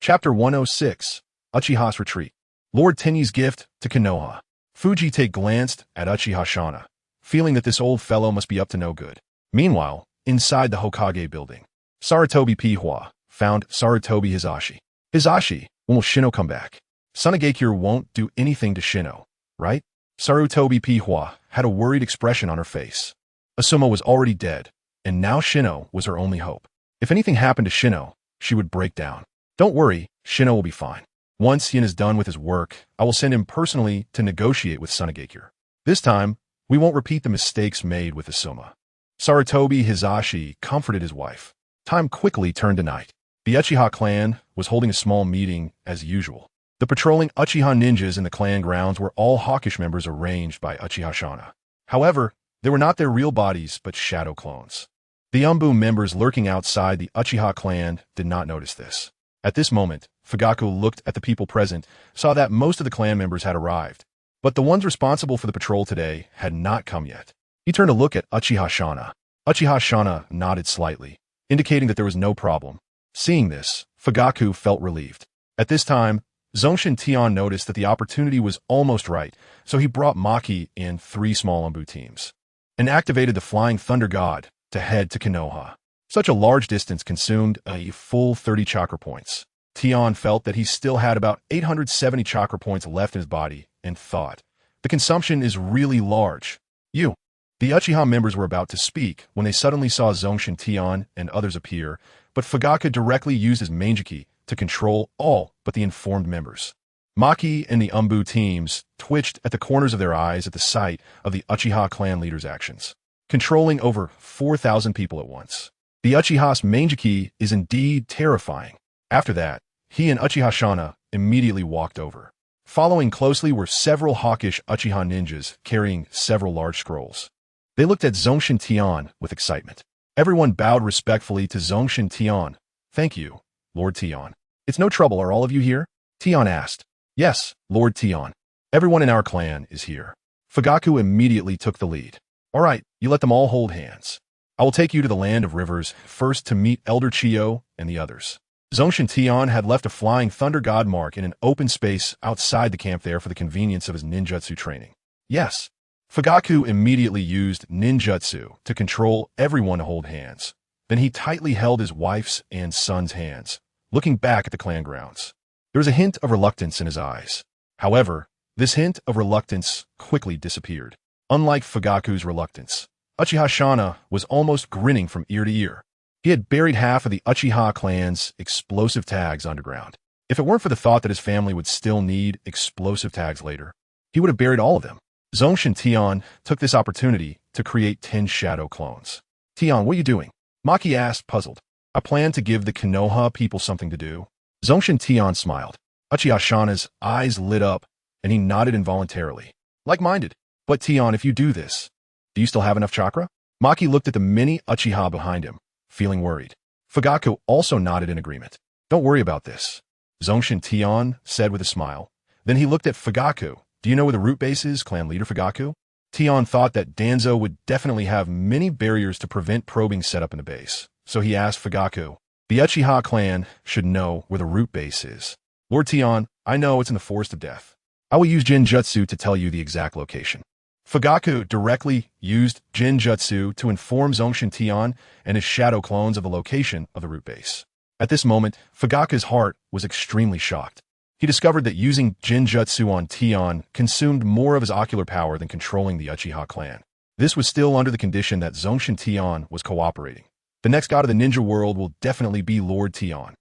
Chapter 106, Uchiha's Retreat. Lord Tenyi's Gift to Konoha. Fujite glanced at Uchiha Shana, feeling that this old fellow must be up to no good. Meanwhile, inside the Hokage building, Sarutobi Pihua found Sarutobi Hizashi. Hizashi, when will Shino come back? Sunagakure won't do anything to Shino, right? Sarutobi Pihua had a worried expression on her face. Asuma was already dead, and now Shino was her only hope. If anything happened to Shino, she would break down. Don't worry, Shino will be fine. Once Yin is done with his work, I will send him personally to negotiate with Sunagakure. This time, we won't repeat the mistakes made with Asuma. Sarutobi Hizashi comforted his wife. Time quickly turned to night. The Uchiha clan was holding a small meeting as usual. The patrolling Uchiha ninjas in the clan grounds were all hawkish members arranged by Uchiha Shana. However, they were not their real bodies but shadow clones. The Umbu members lurking outside the Uchiha clan did not notice this. At this moment, Fugaku looked at the people present, saw that most of the clan members had arrived, but the ones responsible for the patrol today had not come yet. He turned to look at Uchiha Shana. Uchiha Shana nodded slightly, indicating that there was no problem. Seeing this, Fugaku felt relieved. At this time, Zongshen Tianyi noticed that the opportunity was almost right, so he brought Maki and 3 small Umbu teams, and activated the Flying Thunder God to head to Konoha. Such a large distance consumed a full 30 chakra points. Tianyi felt that he still had about 870 chakra points left in his body and thought, the consumption is really large. The Uchiha members were about to speak when they suddenly saw Zongshen Tianyi and others appear, but Fugaku directly used his Manjiki to control all but the informed members. Maki and the Umbu teams twitched at the corners of their eyes at the sight of the Uchiha clan leader's actions, controlling over 4,000 people at once. The Uchiha's Manjiki is indeed terrifying. After that, he and Uchiha Shana immediately walked over. Following closely were several hawkish Uchiha ninjas carrying several large scrolls. They looked at Zongshen Tianyi with excitement. Everyone bowed respectfully to Zongshen Tianyi. Thank you, Lord Tianyi. It's no trouble, are all of you here? Tianyi asked. Yes, Lord Tianyi. Everyone in our clan is here. Fugaku immediately took the lead. All right, you let them all hold hands. I will take you to the land of rivers first to meet Elder Chiyo and the others. Zongshen Tianyi had left a Flying Thunder God mark in an open space outside the camp there for the convenience of his ninjutsu training. Yes. Fugaku immediately used ninjutsu to control everyone to hold hands. Then he tightly held his wife's and son's hands, looking back at the clan grounds. There was a hint of reluctance in his eyes. However, this hint of reluctance quickly disappeared. Unlike Fugaku's reluctance, Uchiha Shana was almost grinning from ear to ear. He had buried half of the Uchiha clan's explosive tags underground. If it weren't for the thought that his family would still need explosive tags later, he would have buried all of them. Zongshen Tianyi took this opportunity to create 10 shadow clones. Tianyi, what are you doing? Maki asked, puzzled. I plan to give the Konoha people something to do. Zongshen Tianyi smiled. Uchiha Shana's eyes lit up, and he nodded involuntarily. Like-minded. But Tianyi, if you do this, do you still have enough chakra? Maki looked at the many Uchiha behind him, feeling worried. Fugaku also nodded in agreement. Don't worry about this, Zongshen Tianyi said with a smile. Then he looked at Fugaku. Do you know where the root base is, clan leader Fugaku? Tianyi thought that Danzo would definitely have many barriers to prevent probing set up in the base, so he asked Fugaku. The Uchiha clan should know where the root base is. Lord Tianyi, I know it's in the Forest of Death. I will use Jinjutsu to tell you the exact location. Fugaku directly used Jinjutsu to inform Zongshen Tianyi and his shadow clones of the location of the root base. At this moment, Fugaku's heart was extremely shocked. He discovered that using Jinjutsu on Tianyi consumed more of his ocular power than controlling the Uchiha clan. This was still under the condition that Zongshen Tianyi was cooperating. The next god of the ninja world will definitely be Lord Tianyi.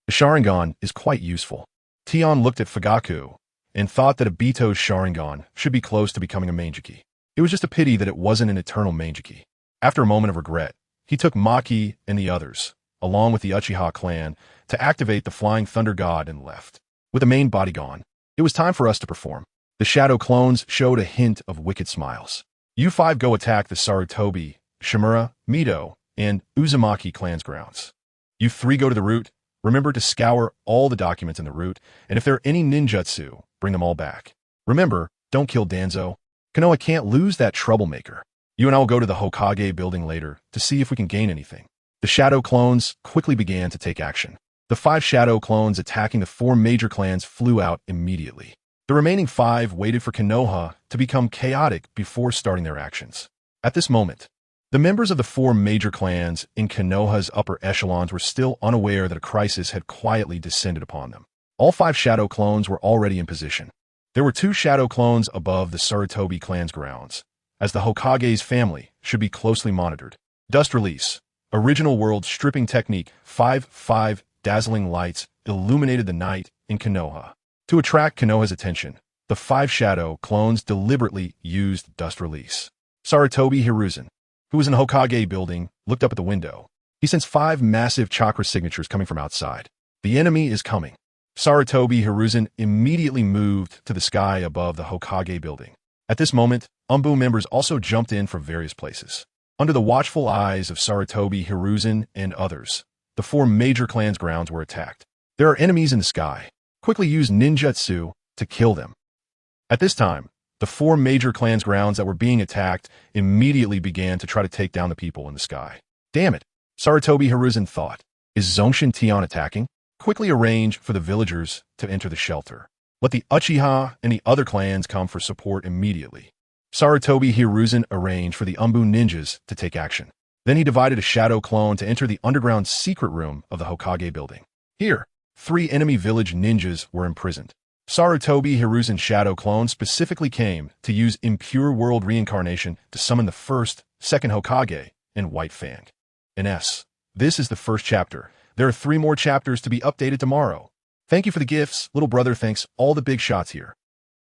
The Sharingan is quite useful. Tianyi looked at Fugaku and thought that Obito's Sharingan should be close to becoming a Manjiki. It was just a pity that it wasn't an eternal Manjiki. After a moment of regret, he took Maki and the others, along with the Uchiha clan, to activate the Flying Thunder God and left. With the main body gone, it was time for us to perform. The shadow clones showed a hint of wicked smiles. You 5 go attack the Sarutobi, Shimura, Mito, and Uzumaki clans' grounds. You 3 go to the root. Remember to scour all the documents in the root, and if there are any ninjutsu, bring them all back. Remember, don't kill Danzo. Konoha can't lose that troublemaker. You and I will go to the Hokage building later to see if we can gain anything. The shadow clones quickly began to take action. The 5 shadow clones attacking the 4 major clans flew out immediately. The remaining 5 waited for Konoha to become chaotic before starting their actions. At this moment, the members of the 4 major clans in Konoha's upper echelons were still unaware that a crisis had quietly descended upon them. All 5 shadow clones were already in position. There were 2 shadow clones above the Sarutobi clan's grounds, as the Hokage's family should be closely monitored. Dust release. Original world stripping technique 5-5 dazzling lights illuminated the night in Konoha. To attract Konoha's attention, the 5 shadow clones deliberately used dust release. Sarutobi Hiruzen, who was in the Hokage building, looked up at the window. He sensed 5 massive chakra signatures coming from outside. The enemy is coming. Sarutobi Hiruzen immediately moved to the sky above the Hokage building. At this moment, Umbu members also jumped in from various places. Under the watchful eyes of Sarutobi Hiruzen and others, the 4 major clans' grounds were attacked. There are enemies in the sky. Quickly use ninjutsu to kill them. At this time, the 4 major clans' grounds that were being attacked immediately began to try to take down the people in the sky. Damn it, Sarutobi Hiruzen thought. Is Zongshen Tianyi attacking? Quickly arrange for the villagers to enter the shelter. Let the Uchiha and the other clans come for support immediately. Sarutobi Hiruzen arranged for the Umbu ninjas to take action. Then he divided a shadow clone to enter the underground secret room of the Hokage building. Here, 3 enemy village ninjas were imprisoned. Sarutobi Hiruzen's shadow clone specifically came to use impure world reincarnation to summon the first, second Hokage, and White Fang. This is the first chapter. There are 3 more chapters to be updated tomorrow. Thank you for the gifts, little brother. Thanks all the big shots here.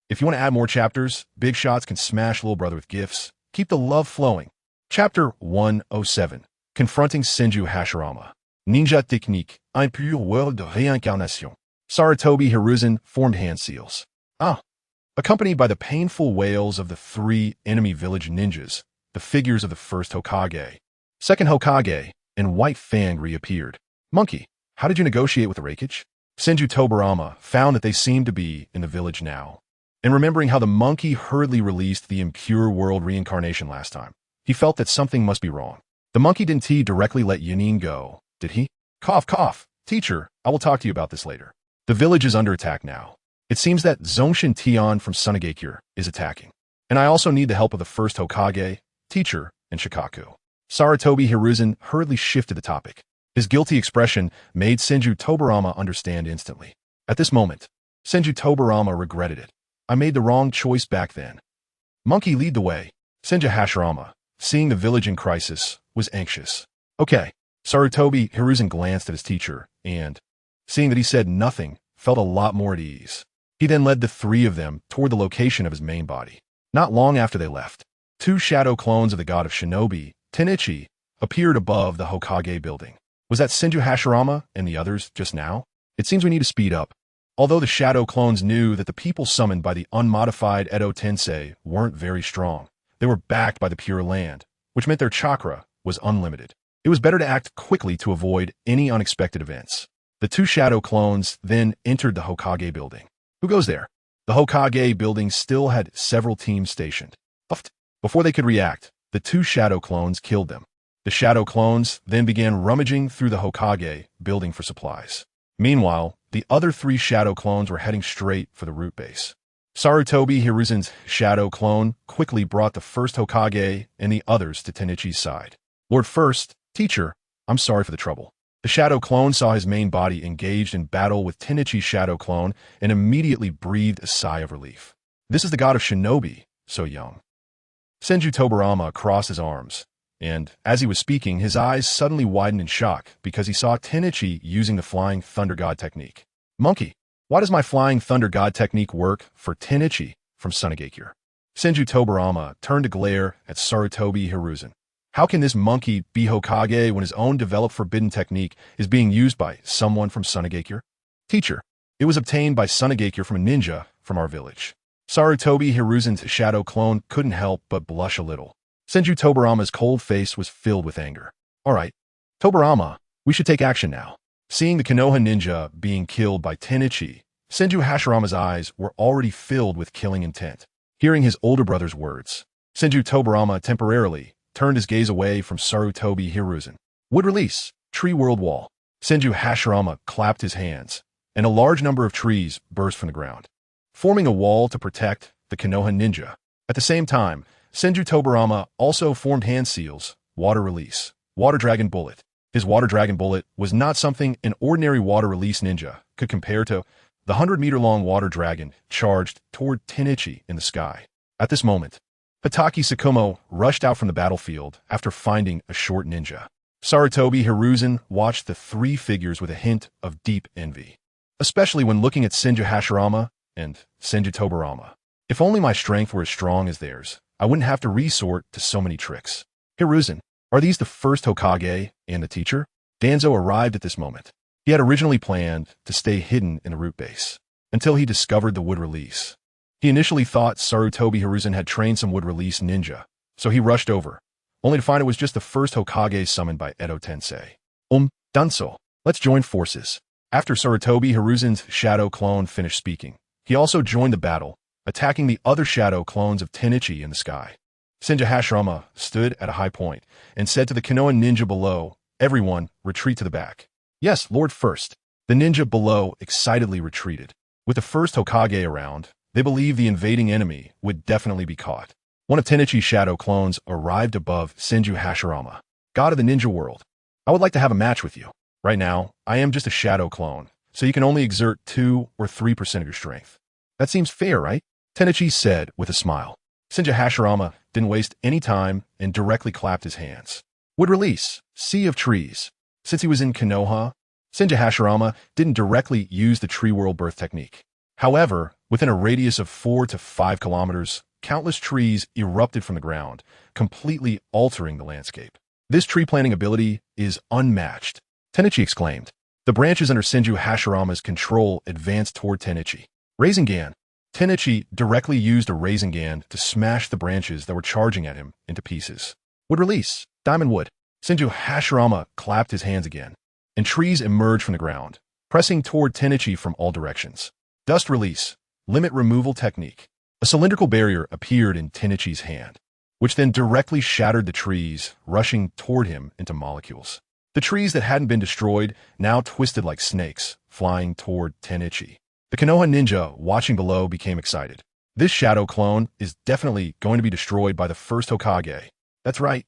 If you want to add more chapters, big shots can smash little brother with gifts. Keep the love flowing. Chapter 107. Confronting Senju Hashirama. Ninja Technique, Impure World de Réincarnation. Sarutobi Hiruzen formed hand seals. Accompanied by the painful wails of the 3 enemy village ninjas, the figures of the first Hokage, second Hokage, and White Fang reappeared. Monkey, how did you negotiate with the Raikage? Senju Tobarama found that they seemed to be in the village now. And remembering how the monkey hurriedly released the impure world reincarnation last time, he felt that something must be wrong. The monkey didn't directly let Genin go, did he? Cough, cough. Teacher, I will talk to you about this later. The village is under attack now. It seems that Zongshen Tianyi from Sunagakure is attacking. And I also need the help of the first Hokage, teacher, and Shikaku. Sarutobi Hiruzen hurriedly shifted the topic. His guilty expression made Senju Tobarama understand instantly. At this moment, Senju Tobarama regretted it. I made the wrong choice back then. Monkey, lead the way. Senju Hashirama, seeing the village in crisis, was anxious. Okay. Sarutobi Hiruzen glanced at his teacher and, seeing that he said nothing, felt a lot more at ease. He then led the 3 of them toward the location of his main body. Not long after they left, 2 shadow clones of the god of shinobi, Tennichi, appeared above the Hokage building. Was that Senju Hashirama and the others just now? It seems we need to speed up. Although the shadow clones knew that the people summoned by the unmodified Edo Tensei weren't very strong, they were backed by the Pure Land, which meant their chakra was unlimited. It was better to act quickly to avoid any unexpected events. The 2 shadow clones then entered the Hokage building. Who goes there? The Hokage building still had several teams stationed. Before they could react, the 2 shadow clones killed them. The shadow clones then began rummaging through the Hokage building for supplies. Meanwhile, the other 3 shadow clones were heading straight for the root base. Sarutobi Hiruzen's shadow clone quickly brought the first Hokage and the others to Tennichi's side. Lord First, teacher, I'm sorry for the trouble. The shadow clone saw his main body engaged in battle with Tennichi's shadow clone and immediately breathed a sigh of relief. This is the god of shinobi, so young. Senju Tobarama crossed his arms, and as he was speaking, his eyes suddenly widened in shock because he saw Tennichi using the Flying Thunder God technique. Monkey, why does my Flying Thunder God technique work for Tennichi from Sunagakure? Senju Tobarama turned to glare at Sarutobi Hiruzen. How can this monkey be Hokage when his own developed forbidden technique is being used by someone from Sunagakure? Teacher, it was obtained by Sunagakure from a ninja from our village. Sarutobi Hiruzen's shadow clone couldn't help but blush a little. Senju Tobarama's cold face was filled with anger. All right, Tobarama, we should take action now. Seeing the Konoha ninja being killed by Tennichi, Senju Hashirama's eyes were already filled with killing intent. Hearing his older brother's words, Senju Tobarama temporarily turned his gaze away from Sarutobi Hiruzen. Wood release, tree world wall. Senju Hashirama clapped his hands, and a large number of trees burst from the ground. forming a wall to protect the Konoha ninja. At the same time, Senju Tobarama also formed hand seals, water release, water dragon bullet. His water dragon bullet was not something an ordinary water release ninja could compare to. The 100-meter-long water dragon charged toward Tenichi in the sky. At this moment, Hataki Sakumo rushed out from the battlefield after finding a short ninja. Sarutobi Hiruzen watched the three figures with a hint of deep envy, especially when looking at Senju Hashirama and Senju Tobarama. If only my strength were as strong as theirs, I wouldn't have to resort to so many tricks. Hiruzen, are these the first Hokage and the teacher? Danzo arrived at this moment. He had originally planned to stay hidden in the root base until he discovered the wood release. He initially thought Sarutobi Hiruzen had trained some wood release ninja, so he rushed over, only to find it was just the first Hokage summoned by Edo Tensei. Danzo, let's join forces. After Sarutobi Hiruzen's shadow clone finished speaking, he also joined the battle, attacking the other shadow clones of Tenichi in the sky. Senju Hashirama stood at a high point and said to the Konoha ninja below, "Everyone, retreat to the back." "Yes, Lord First." The ninja below excitedly retreated. With the first Hokage around, they believed the invading enemy would definitely be caught. One of Tenichi's shadow clones arrived above Senju Hashirama. "God of the ninja world, I would like to have a match with you. Right now, I am just a shadow clone, so you can only exert 2 or 3% of your strength. That seems fair, right?" Tenichi said with a smile. Senju Hashirama didn't waste any time and directly clapped his hands. Would release, Sea of Trees. Since he was in Konoha, Senju Hashirama didn't directly use the tree world birth technique. However, within a radius of 4 to 5 kilometers, countless trees erupted from the ground, completely altering the landscape. This tree planting ability is unmatched, Tenichi exclaimed. The branches under Senju Hashirama's control advanced toward Tenichi. Rasengan. Tenichi directly used a Rasengan to smash the branches that were charging at him into pieces. Would release, Diamond Wood. Senju Hashirama clapped his hands again, and trees emerged from the ground, pressing toward Tenichi from all directions. Dust release, limit removal technique. A cylindrical barrier appeared in Tenichi's hand, which then directly shattered the trees, rushing toward him into molecules. The trees that hadn't been destroyed now twisted like snakes, flying toward Tenichi. The Konoha ninja watching below became excited. This shadow clone is definitely going to be destroyed by the first Hokage. That's right.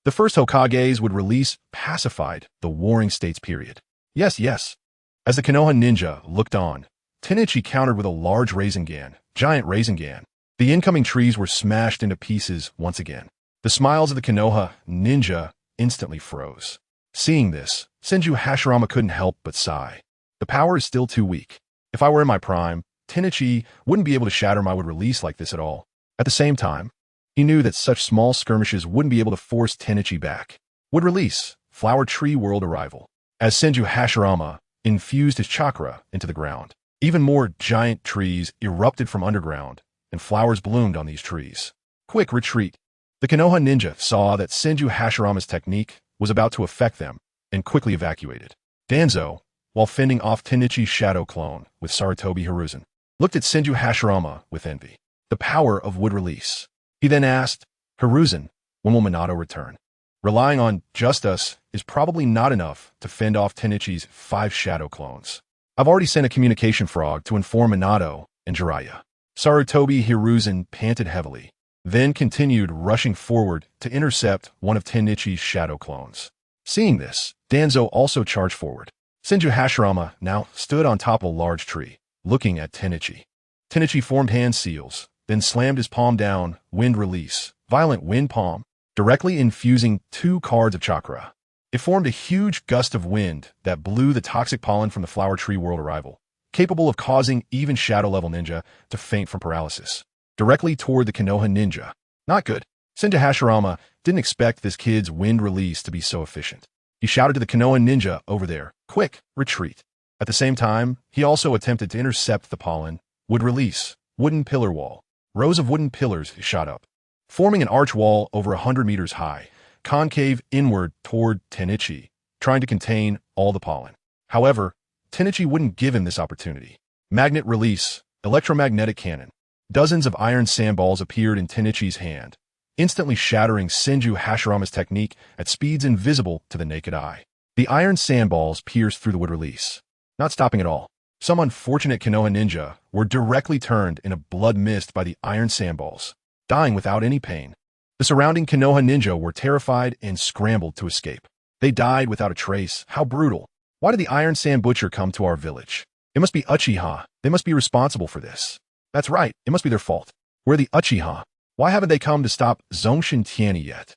The first Hokages would release pacified the warring states period. Yes, yes. As the Konoha ninja looked on, Tenichi countered with a large Rasengan, giant Rasengan. The incoming trees were smashed into pieces once again. The smiles of the Konoha ninja instantly froze. Seeing this, Senju Hashirama couldn't help but sigh. The power is still too weak. If I were in my prime, Tenichi wouldn't be able to shatter my wood release like this at all. At the same time, he knew that such small skirmishes wouldn't be able to force Tenichi back. Would release, flower tree world arrival. As Senju Hashirama infused his chakra into the ground, even more giant trees erupted from underground, and flowers bloomed on these trees. Quick retreat. The Konoha ninja saw that Senju Hashirama's technique was about to affect them, and quickly evacuated. Danzo, while fending off Tenichi's shadow clone with Sarutobi Hiruzen, looked at Senju Hashirama with envy. The power of wood release. He then asked, "Hiruzen, when will Minato return?" Relying on just us is probably not enough to fend off Tenichi's 5 shadow clones. I've already sent a communication frog to inform Minato and Jiraiya. Sarutobi Hiruzen panted heavily, then continued rushing forward to intercept one of Tenichi's shadow clones. Seeing this, Danzo also charged forward. Senju Hashirama now stood on top of a large tree, looking at Tenichi. Tenichi formed hand seals, then slammed his palm down, wind release, violent wind palm, directly infusing 2 cards of chakra. It formed a huge gust of wind that blew the toxic pollen from the flower tree world arrival, capable of causing even shadow-level ninja to faint from paralysis, directly toward the Konoha ninja. Not good. Senju Hashirama didn't expect this kid's wind release to be so efficient. He shouted to the Konoha ninja over there, "Quick, retreat." At the same time, he also attempted to intercept the pollen. Would release, wooden pillar wall. Rows of wooden pillars shot up, forming an arch wall over 100 meters high, concave inward toward Tenichi, trying to contain all the pollen. However, Tenichi wouldn't give him this opportunity. Magnet release, electromagnetic cannon. Dozens of iron sandballs appeared in Tenichi's hand, instantly shattering Senju Hashirama's technique at speeds invisible to the naked eye. The iron sandballs pierced through the wood release, not stopping at all. Some unfortunate Konoha ninja were directly turned in a blood mist by the iron sandballs, dying without any pain. The surrounding Konoha ninja were terrified and scrambled to escape. They died without a trace. How brutal. Why did the Iron Sand Butcher come to our village? It must be Uchiha. They must be responsible for this. That's right. It must be their fault. We're the Uchiha. Why haven't they come to stop Zongshen Tianyi yet?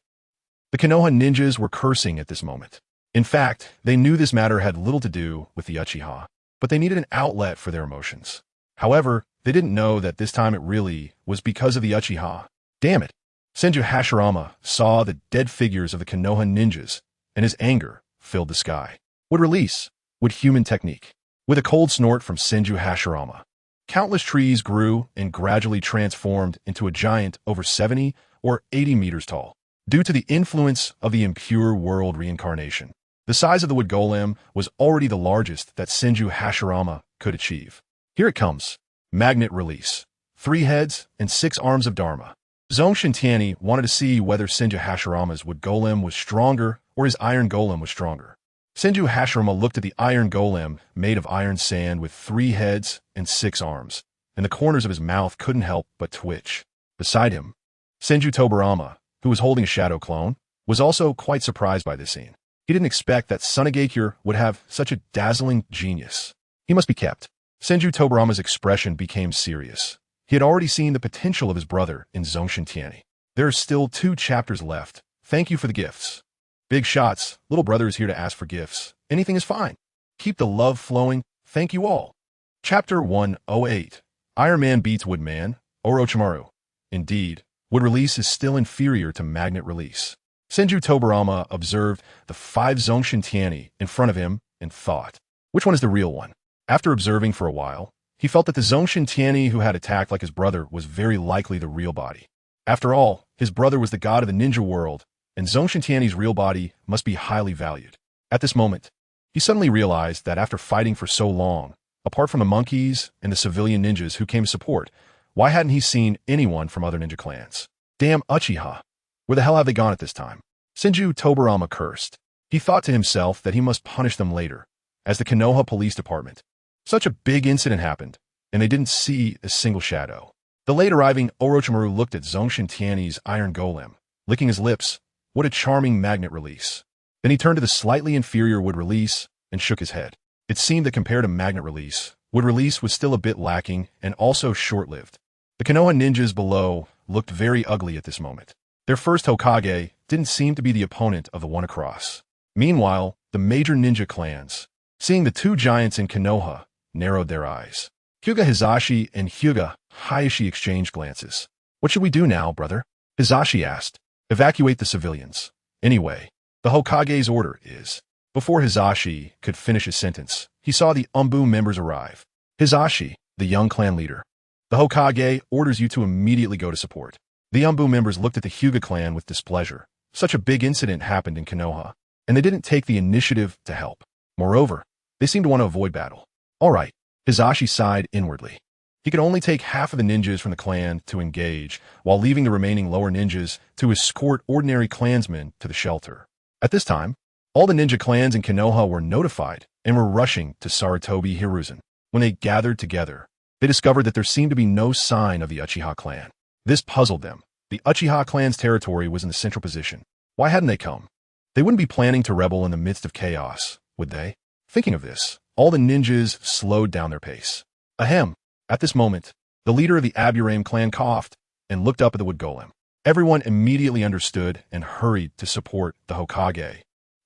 The Konoha ninjas were cursing at this moment. In fact, they knew this matter had little to do with the Uchiha, but they needed an outlet for their emotions. However, they didn't know that this time it really was because of the Uchiha. Damn it. Senju Hashirama saw the dead figures of the Konoha ninjas, and his anger filled the sky. Would release. Would human technique. With a cold snort from Senju Hashirama, countless trees grew and gradually transformed into a giant over 70 or 80 meters tall. Due to the influence of the impure world reincarnation, the size of the wood golem was already the largest that Senju Hashirama could achieve. Here it comes. Magnet release. 3 heads and 6 arms of Dharma. Zongshen Tianyi wanted to see whether Senju Hashirama's wood golem was stronger or his iron golem was stronger. Senju Hashirama looked at the iron golem made of iron sand with 3 heads and 6 arms, and the corners of his mouth couldn't help but twitch. Beside him, Senju Tobarama, who was holding a shadow clone, was also quite surprised by this scene. He didn't expect that Sunagakure would have such a dazzling genius. He must be kept. Senju Tobarama's expression became serious. He had already seen the potential of his brother in Zongshen Tianyi. There are still 2 chapters left. Thank you for the gifts. Big shots. Little brother is here to ask for gifts. Anything is fine. Keep the love flowing. Thank you all. Chapter 108. Iron Man beats Woodman, Orochimaru. Indeed, Wood release is still inferior to Magnet release. Senju Tobarama observed the 5 Zongshen Tianyi in front of him and thought, which one is the real one? After observing for a while, he felt that the Zongshen Tianyi who had attacked like his brother was very likely the real body. After all, his brother was the god of the ninja world, and Zongshen Tianyi's real body must be highly valued. At this moment, he suddenly realized that after fighting for so long, apart from the monkeys and the civilian ninjas who came to support, why hadn't he seen anyone from other ninja clans? Damn Uchiha! Where the hell have they gone at this time? Senju Tobarama cursed. He thought to himself that he must punish them later, as the Konoha Police Department. Such a big incident happened, and they didn't see a single shadow. The late-arriving Orochimaru looked at Zongshen Tianyi's iron golem, licking his lips. What a charming magnet release. Then he turned to the slightly inferior wood release and shook his head. It seemed that compared to magnet release, wood release was still a bit lacking and also short-lived. The Konoha ninjas below looked very ugly at this moment. Their first Hokage didn't seem to be the opponent of the one across. Meanwhile, the major ninja clans, seeing the 2 giants in Konoha, narrowed their eyes. Hyuga Hizashi and Hyuga Hayashi exchanged glances. What should we do now, brother? Hizashi asked. Evacuate the civilians. Anyway, the Hokage's order is. Before Hizashi could finish his sentence, he saw the Umbu members arrive. Hizashi, the young clan leader. The Hokage orders you to immediately go to support. The Umbu members looked at the Hyuga clan with displeasure. Such a big incident happened in Konoha, and they didn't take the initiative to help. Moreover, they seemed to want to avoid battle. All right, Hizashi sighed inwardly. He could only take half of the ninjas from the clan to engage, while leaving the remaining lower ninjas to escort ordinary clansmen to the shelter. At this time, all the ninja clans in Konoha were notified and were rushing to Sarutobi Hiruzen. When they gathered together, they discovered that there seemed to be no sign of the Uchiha clan. This puzzled them. The Uchiha clan's territory was in the central position. Why hadn't they come? They wouldn't be planning to rebel in the midst of chaos, would they? Thinking of this, all the ninjas slowed down their pace. Ahem. At this moment, the leader of the Aburame clan coughed and looked up at the wood golem. Everyone immediately understood and hurried to support the Hokage.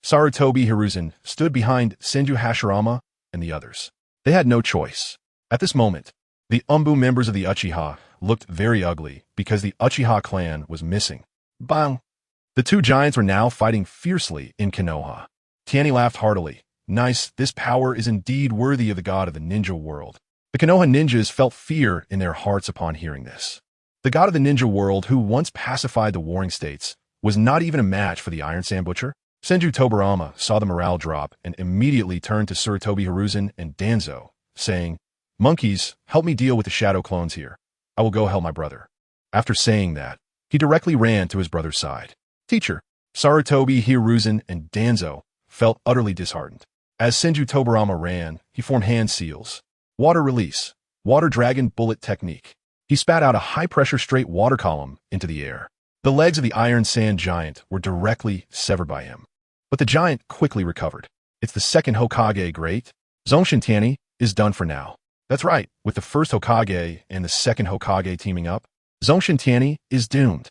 Sarutobi Hiruzen stood behind Senju Hashirama and the others. They had no choice. At this moment, the Umbu members of the Uchiha looked very ugly because the Uchiha clan was missing. Bang! The 2 giants were now fighting fiercely in Konoha. Tianyi laughed heartily. Nice, this power is indeed worthy of the god of the ninja world. The Konoha ninjas felt fear in their hearts upon hearing this. The god of the ninja world, who once pacified the warring states, was not even a match for the Iron Sand Butcher. Senju Tobarama saw the morale drop and immediately turned to Sarutobi Hiruzen and Danzo, saying, Monkeys, help me deal with the shadow clones here. I will go help my brother. After saying that, he directly ran to his brother's side. Teacher, Sarutobi Hiruzen and Danzo felt utterly disheartened. As Senju Tobarama ran, he formed hand seals. Water release. Water dragon bullet technique. He spat out a high-pressure straight water column into the air. The legs of the Iron Sand giant were directly severed by him. But the giant quickly recovered. It's the second Hokage, great. Zongshen Tianyi is done for now. That's right, with the first Hokage and the second Hokage teaming up, Zongshen Tianyi is doomed.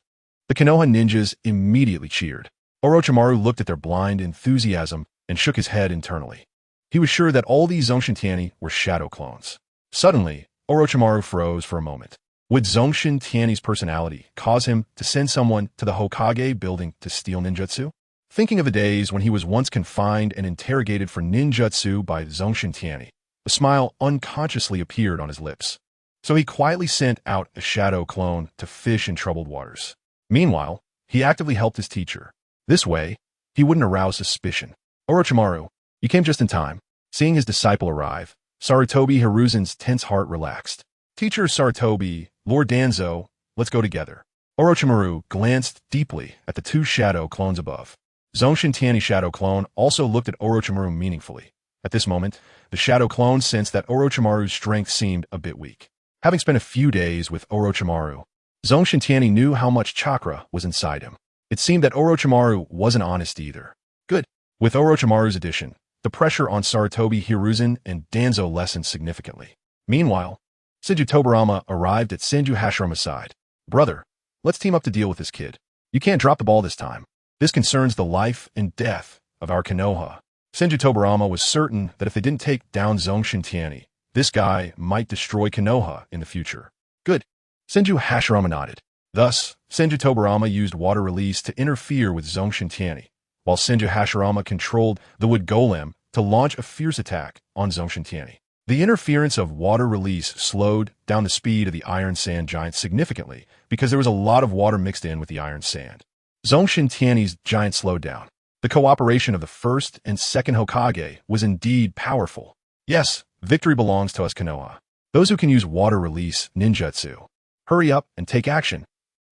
The Konoha ninjas immediately cheered. Orochimaru looked at their blind enthusiasm and shook his head internally. He was sure that all these Zongshen Tianyi were shadow clones. Suddenly, Orochimaru froze for a moment. Would Zongshen Tianyi's personality cause him to send someone to the Hokage building to steal ninjutsu? Thinking of the days when he was once confined and interrogated for ninjutsu by Zongshen Tianyi, a smile unconsciously appeared on his lips. So he quietly sent out a shadow clone to fish in troubled waters. Meanwhile, he actively helped his teacher. This way, he wouldn't arouse suspicion. Orochimaru, you came just in time. Seeing his disciple arrive, Sarutobi Hiruzen's tense heart relaxed. Teacher Sarutobi, Lord Danzo, let's go together. Orochimaru glanced deeply at the two shadow clones above. Zongshen Tianyi shadow clone also looked at Orochimaru meaningfully. At this moment, the shadow clone sensed that Orochimaru's strength seemed a bit weak. Having spent a few days with Orochimaru, Zongshen Tianyi knew how much chakra was inside him. It seemed that Orochimaru wasn't honest either. Good. With Orochimaru's addition, the pressure on Sarutobi Hiruzen and Danzo lessened significantly. Meanwhile, Senju Tobirama arrived at Senju Hashirama's side. Brother, let's team up to deal with this kid. You can't drop the ball this time. This concerns the life and death of our Konoha. Senju Tobirama was certain that if they didn't take down Zongshen Tianyi, this guy might destroy Konoha in the future. Good. Senju Hashirama nodded. Thus, Senju Tobirama used water release to interfere with Zongshen Tianyi, while Senju Hashirama controlled the wood golem to launch a fierce attack on Zongshen Tianyi. The interference of water release slowed down the speed of the Iron Sand giant significantly because there was a lot of water mixed in with the Iron Sand. Zongshen Tianyi's giant slowed down. The cooperation of the first and second Hokage was indeed powerful. Yes, victory belongs to us Konoha. Those who can use water release ninjutsu. Hurry up and take action.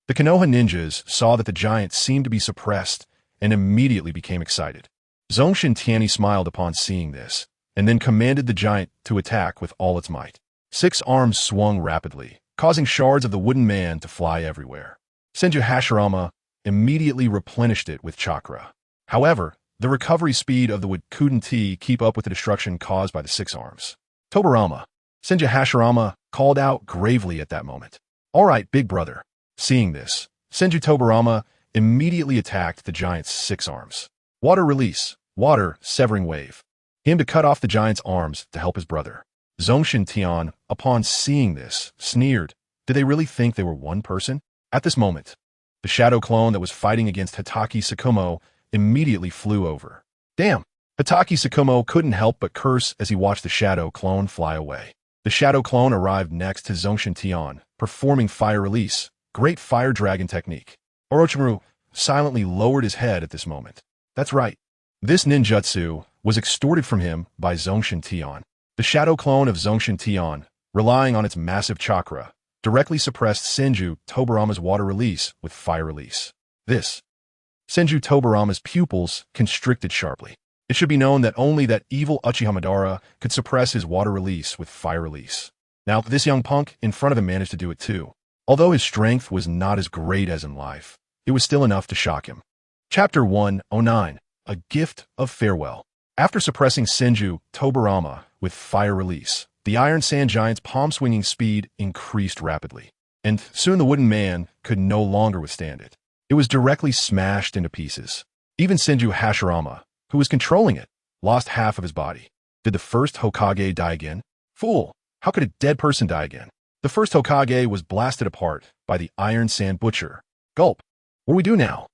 The Konoha ninjas saw that the giant seemed to be suppressed and immediately became excited. Zongshen Tianyi smiled upon seeing this, and then commanded the giant to attack with all its might. 6 arms swung rapidly, causing shards of the wooden man to fly everywhere. Senju Hashirama immediately replenished it with chakra. However, the recovery speed of the wood couldn't keep up with the destruction caused by the 6 arms. Tobirama, Senju Hashirama called out gravely at that moment. All right, big brother. Seeing this, Senju Tobirama immediately attacked the giant's 6 arms. Water release, water severing wave. Him to cut off the giant's arms to help his brother. Zongshen Tianyi, upon seeing this, sneered. Did they really think they were one person? At this moment, the shadow clone that was fighting against Hitaki Tsukumo immediately flew over. Damn! Hitaki Tsukumo couldn't help but curse as he watched the shadow clone fly away. The shadow clone arrived next to Zongshen Tianyi, performing fire release, great fire dragon technique. Orochimaru silently lowered his head at this moment. That's right. This ninjutsu was extorted from him by Zongshen Tianyi. The shadow clone of Zongshen Tianyi, relying on its massive chakra, directly suppressed Senju Tobirama's water release with fire release. This. Senju Tobirama's pupils constricted sharply. It should be known that only that evil Uchiha Madara could suppress his water release with fire release. Now, this young punk in front of him managed to do it too. Although his strength was not as great as in life, it was still enough to shock him. Chapter 109. A Gift of Farewell. After suppressing Senju Tobirama with fire release, the Iron Sand Giant's palm-swinging speed increased rapidly, and soon the wooden man could no longer withstand it. It was directly smashed into pieces. Even Senju Hashirama, who was controlling it, lost half of his body. Did the first Hokage die again? Fool! How could a dead person die again? The first Hokage was blasted apart by the Iron Sand Butcher. Gulp! What do we do now?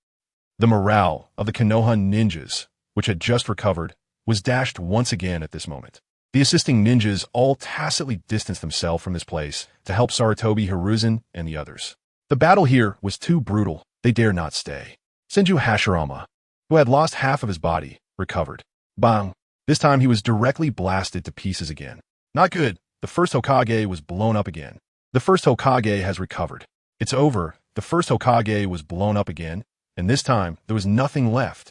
The morale of the Konoha ninjas, which had just recovered, was dashed once again at this moment. The assisting ninjas all tacitly distanced themselves from this place to help Sarutobi Hiruzen and the others. The battle here was too brutal, they dare not stay. Senju Hashirama, who had lost half of his body, recovered. Bang! This time he was directly blasted to pieces again. Not good. The first Hokage was blown up again. The first Hokage has recovered. It's over. The first Hokage was blown up again, and this time there was nothing left.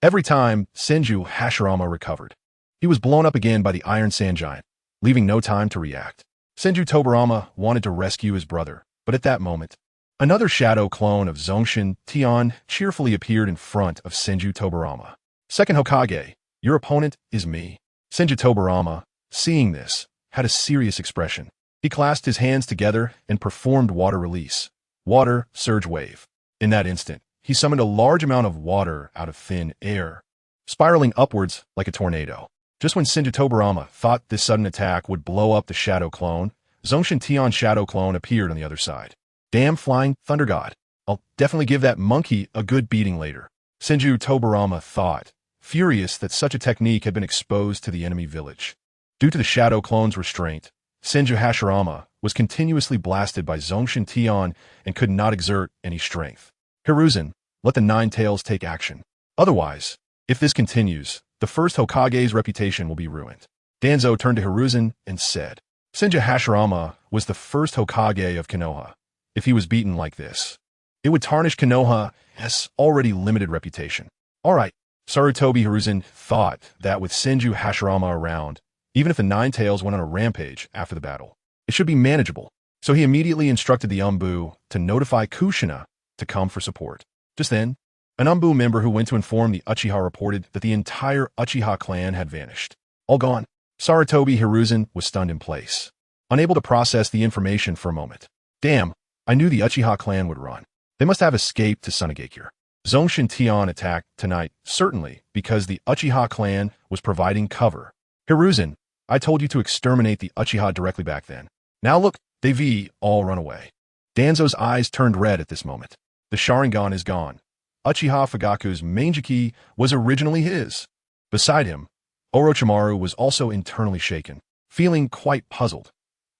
Every time Senju Hashirama recovered, he was blown up again by the Iron Sand Giant. leaving no time to react. Senju Tobarama wanted to rescue his brother, but at that moment, another shadow clone of Zongshen Tianyi cheerfully appeared in front of Senju Tobarama. Second Hokage, your opponent is me. Senju Tobarama, seeing this, had a serious expression. He clasped his hands together and performed water release. Water surge wave. In that instant, he summoned a large amount of water out of thin air, spiraling upwards like a tornado. Just when Senju Tobarama thought this sudden attack would blow up the shadow clone, Zongshen Tianyi shadow clone appeared on the other side. Damn flying thunder god. I'll definitely give that monkey a good beating later. Senju Tobarama thought, furious that such a technique had been exposed to the enemy village. Due to the shadow clone's restraint, Senju Hashirama was continuously blasted by Zongshen Tianyi and could not exert any strength. Hiruzen, let the Nine Tails take action. Otherwise, if this continues, the first Hokage's reputation will be ruined. Danzo turned to Hiruzen and said, Senju Hashirama was the first Hokage of Konoha. If he was beaten like this, it would tarnish Konoha's already limited reputation. Alright, Sarutobi Hiruzen thought that with Senju Hashirama around, even if the Nine Tails went on a rampage after the battle, it should be manageable. So he immediately instructed the Umbu to notify Kushina to come for support. Just then, an Umbu member who went to inform the Uchiha reported that the entire Uchiha clan had vanished. All gone. Sarutobi Hiruzen was stunned in place, unable to process the information for a moment. Damn, I knew the Uchiha clan would run. They must have escaped to Sunagakure. Zongshen Tianyi attacked tonight, certainly, because the Uchiha clan was providing cover. Hiruzen, I told you to exterminate the Uchiha directly back then. Now look, they've all run away. Danzo's eyes turned red at this moment. The Sharingan is gone. Uchiha Fugaku's Manjiki was originally his. Beside him, Orochimaru was also internally shaken, feeling quite puzzled.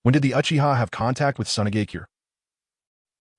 When did the Uchiha have contact with Sunagakure?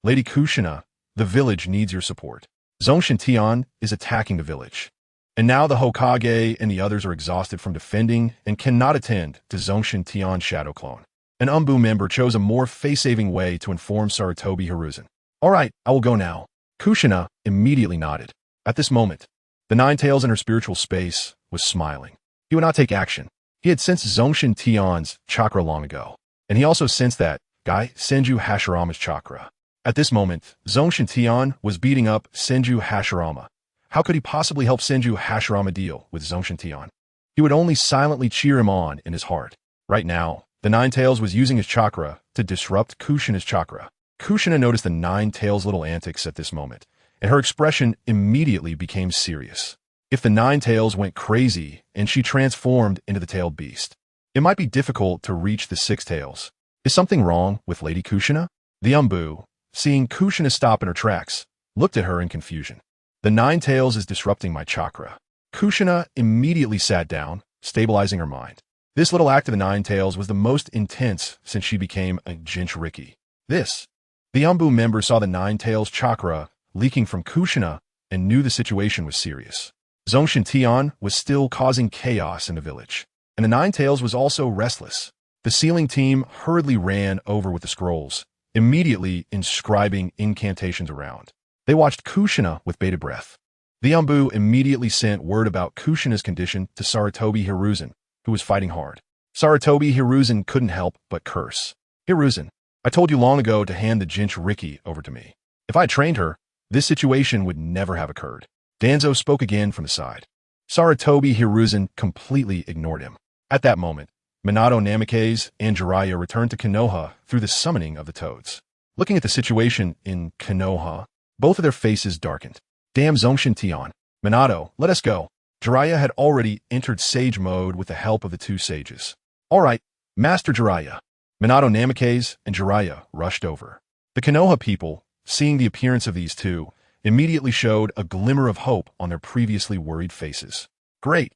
Lady Kushina, the village needs your support. Zongshen Tianyi is attacking the village. And now the Hokage and the others are exhausted from defending and cannot attend to Zongshen Tianyi's shadow clone. An Umbu member chose a more face-saving way to inform Sarutobi Hiruzen. All right, I will go now. Kushina immediately nodded. At this moment, the Nine Tails in her spiritual space was smiling. He would not take action. He had sensed Zongshen Tianyi's chakra long ago, and he also sensed that guy Senju Hashirama's chakra. At this moment, Zongshen Tianyi was beating up Senju Hashirama. How could he possibly help Senju Hashirama deal with Zongshen Tianyi? He would only silently cheer him on in his heart. Right now, the Nine Tails was using his chakra to disrupt Kushina's chakra. Kushina noticed the Nine Tails' little antics at this moment, and her expression immediately became serious. If the Nine Tails went crazy and she transformed into the tailed beast, it might be difficult to reach the Six Tails. Is something wrong with Lady Kushina? The Umbu, seeing Kushina stop in her tracks, looked at her in confusion. The Nine Tails is disrupting my chakra. Kushina immediately sat down, stabilizing her mind. This little act of the Nine Tails was the most intense since she became a Jinchuriki. The Umbu member saw the Nine Tails chakra leaking from Kushina and knew the situation was serious. Zongshen Tianyi was still causing chaos in the village, and the Nine Tails was also restless. The sealing team hurriedly ran over with the scrolls, immediately inscribing incantations around. They watched Kushina with bated breath. The Umbu immediately sent word about Kushina's condition to Sarutobi Hiruzen, who was fighting hard. Sarutobi Hiruzen couldn't help but curse. Hiruzen, I told you long ago to hand the Jinchuriki over to me. If I had trained her, this situation would never have occurred. Danzo spoke again from the side. Sarutobi Hiruzen completely ignored him. At that moment, Minato Namikaze and Jiraiya returned to Konoha through the summoning of the Toads. Looking at the situation in Konoha, both of their faces darkened. Damn Zongshen Tianyi. Minato, let us go. Jiraiya had already entered sage mode with the help of the two sages. All right, Master Jiraiya. Minato Namikaze and Jiraiya rushed over. The Konoha people, seeing the appearance of these two, immediately showed a glimmer of hope on their previously worried faces. Great!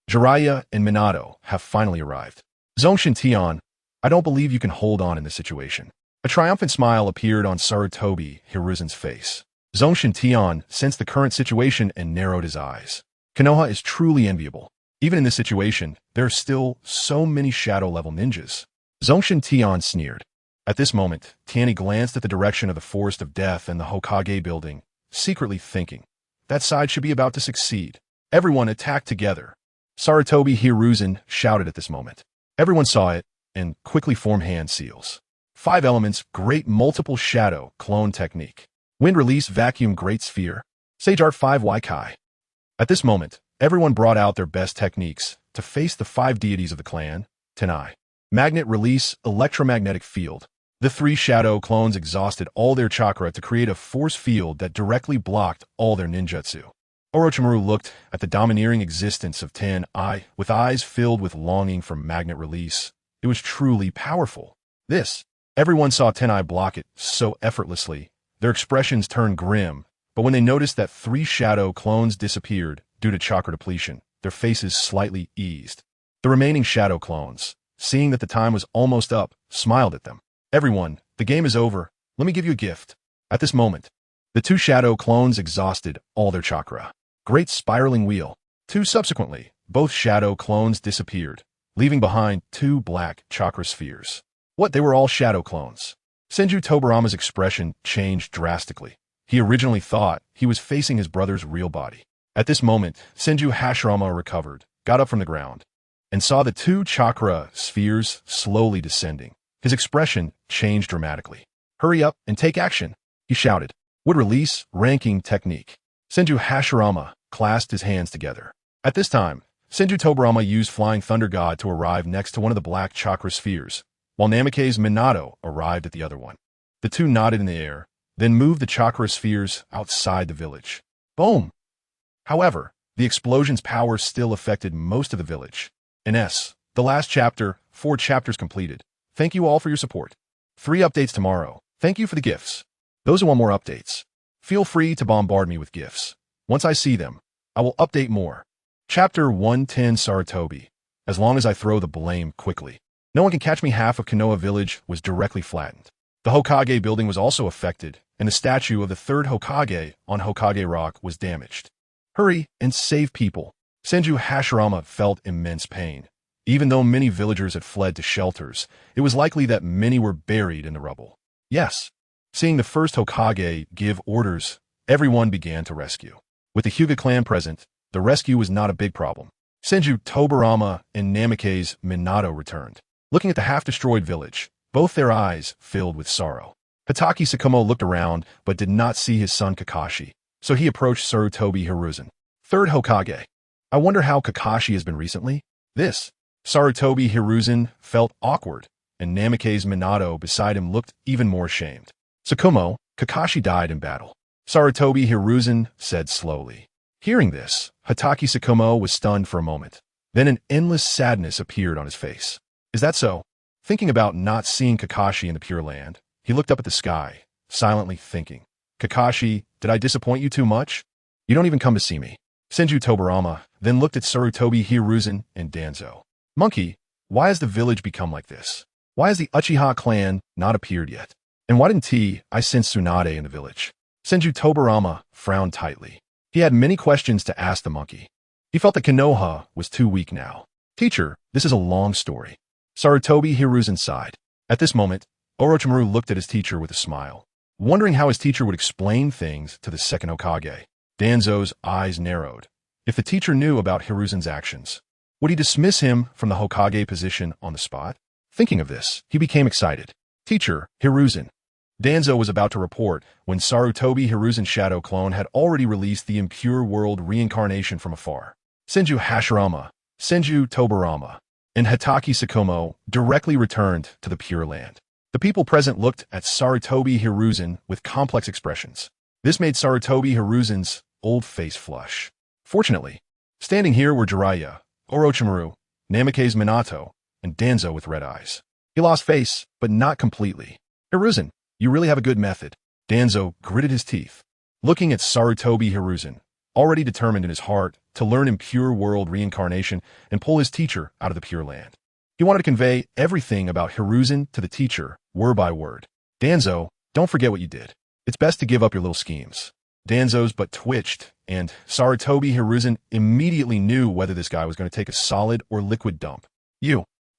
Jiraiya and Minato have finally arrived. Zongshen Tianyi, I don't believe you can hold on in this situation. A triumphant smile appeared on Sarutobi Hiruzen's face. Zongshen Tianyi sensed the current situation and narrowed his eyes. Konoha is truly enviable. Even in this situation, there are still so many shadow-level ninjas. Zongshen Tianyi sneered. At this moment, Tianyi glanced at the direction of the Forest of Death and the Hokage building, secretly thinking, that side should be about to succeed. Everyone attacked together. Sarutobi Hiruzen shouted at this moment. Everyone saw it, and quickly form hand seals. 5 elements, great multiple shadow, clone technique. Wind release, vacuum, great sphere. Sage art 5 Kai. At this moment, everyone brought out their best techniques to face the 5 deities of the clan, Tenai. Magnet release, electromagnetic field. The 3 shadow clones exhausted all their chakra to create a force field that directly blocked all their ninjutsu. Orochimaru looked at the domineering existence of Tenai with eyes filled with longing for magnet release. It was truly powerful. Everyone saw Tenai block it so effortlessly. Their expressions turned grim, but when they noticed that 3 shadow clones disappeared due to chakra depletion, their faces slightly eased. The remaining shadow clones, seeing that the time was almost up, smiled at them. Everyone, the game is over. Let me give you a gift. At this moment, the 2 shadow clones exhausted all their chakra. Great spiraling wheel. Subsequently, both shadow clones disappeared, leaving behind 2 black chakra spheres. What, they were all shadow clones? Senju Tobarama's expression changed drastically. He originally thought he was facing his brother's real body. At this moment, Senju Hashirama recovered, got up from the ground, and saw the 2 chakra spheres slowly descending. His expression changed dramatically. Hurry up and take action, he shouted. Would release, ranking technique. Senju Hashirama clasped his hands together. At this time, Senju Tobarama used Flying Thunder God to arrive next to one of the black chakra spheres, while Namake's Minato arrived at the other one. The 2 nodded in the air, then moved the chakra spheres outside the village. Boom! However, the explosion's power still affected most of the village. The last chapter, 4 chapters completed. Thank you all for your support. 3 updates tomorrow. Thank you for the gifts. Those who want more updates, feel free to bombard me with gifts. Once I see them, I will update more. Chapter 110 Sarutobi. As long as I throw the blame quickly. No one can catch me. Half of Konoha village was directly flattened. The Hokage building was also affected, and the statue of the 3rd Hokage on Hokage Rock was damaged. Hurry and save people. Senju Hashirama felt immense pain. Even though many villagers had fled to shelters, it was likely that many were buried in the rubble. Yes. Seeing the 1st Hokage give orders, everyone began to rescue. With the Hyuga clan present, the rescue was not a big problem. Senju Tobarama and Namake's Minato returned. Looking at the half-destroyed village, both their eyes filled with sorrow. Hatake Sakumo looked around but did not see his son Kakashi, so he approached Sarutobi Hiruzen, 3rd Hokage. I wonder how Kakashi has been recently? Sarutobi Hiruzen felt awkward, and Namake's Minato beside him looked even more ashamed. Sakumo, Kakashi died in battle. Sarutobi Hiruzen said slowly. Hearing this, Hatake Sakumo was stunned for a moment. Then an endless sadness appeared on his face. Is that so? Thinking about not seeing Kakashi in the Pure Land, he looked up at the sky, silently thinking. Kakashi, did I disappoint you too much? You don't even come to see me. Senju Tobarama then looked at Sarutobi Hiruzen and Danzo. Monkey, why has the village become like this? Why has the Uchiha clan not appeared yet? And why didn't I sense Tsunade in the village? Senju Tobarama frowned tightly. He had many questions to ask the monkey. He felt that Konoha was too weak now. Teacher, this is a long story. Sarutobi Hiruzen sighed. At this moment, Orochimaru looked at his teacher with a smile, wondering how his teacher would explain things to the 2nd Hokage. Danzo's eyes narrowed. If the teacher knew about Hiruzen's actions, would he dismiss him from the Hokage position on the spot? Thinking of this, he became excited. Teacher, Hiruzen. Danzo was about to report when Sarutobi Hiruzen's shadow clone had already released the impure world reincarnation from afar. Senju Hashirama, Senju Tobarama, and Hatake Sakumo directly returned to the Pure Land. The people present looked at Sarutobi Hiruzen with complex expressions. This made Sarutobi Hiruzen's old face flush. Fortunately, standing here were Jiraiya, Orochimaru, Namake's Minato, and Danzo with red eyes. He lost face, but not completely. Hiruzen, you really have a good method. Danzo gritted his teeth, looking at Sarutobi Hiruzen, already determined in his heart to learn impure world reincarnation and pull his teacher out of the Pure Land. He wanted to convey everything about Hiruzen to the teacher, word by word. Danzo, don't forget what you did. It's best to give up your little schemes. Danzo's butt twitched, and Sarutobi Hiruzen immediately knew whether this guy was going to take a solid or liquid dump.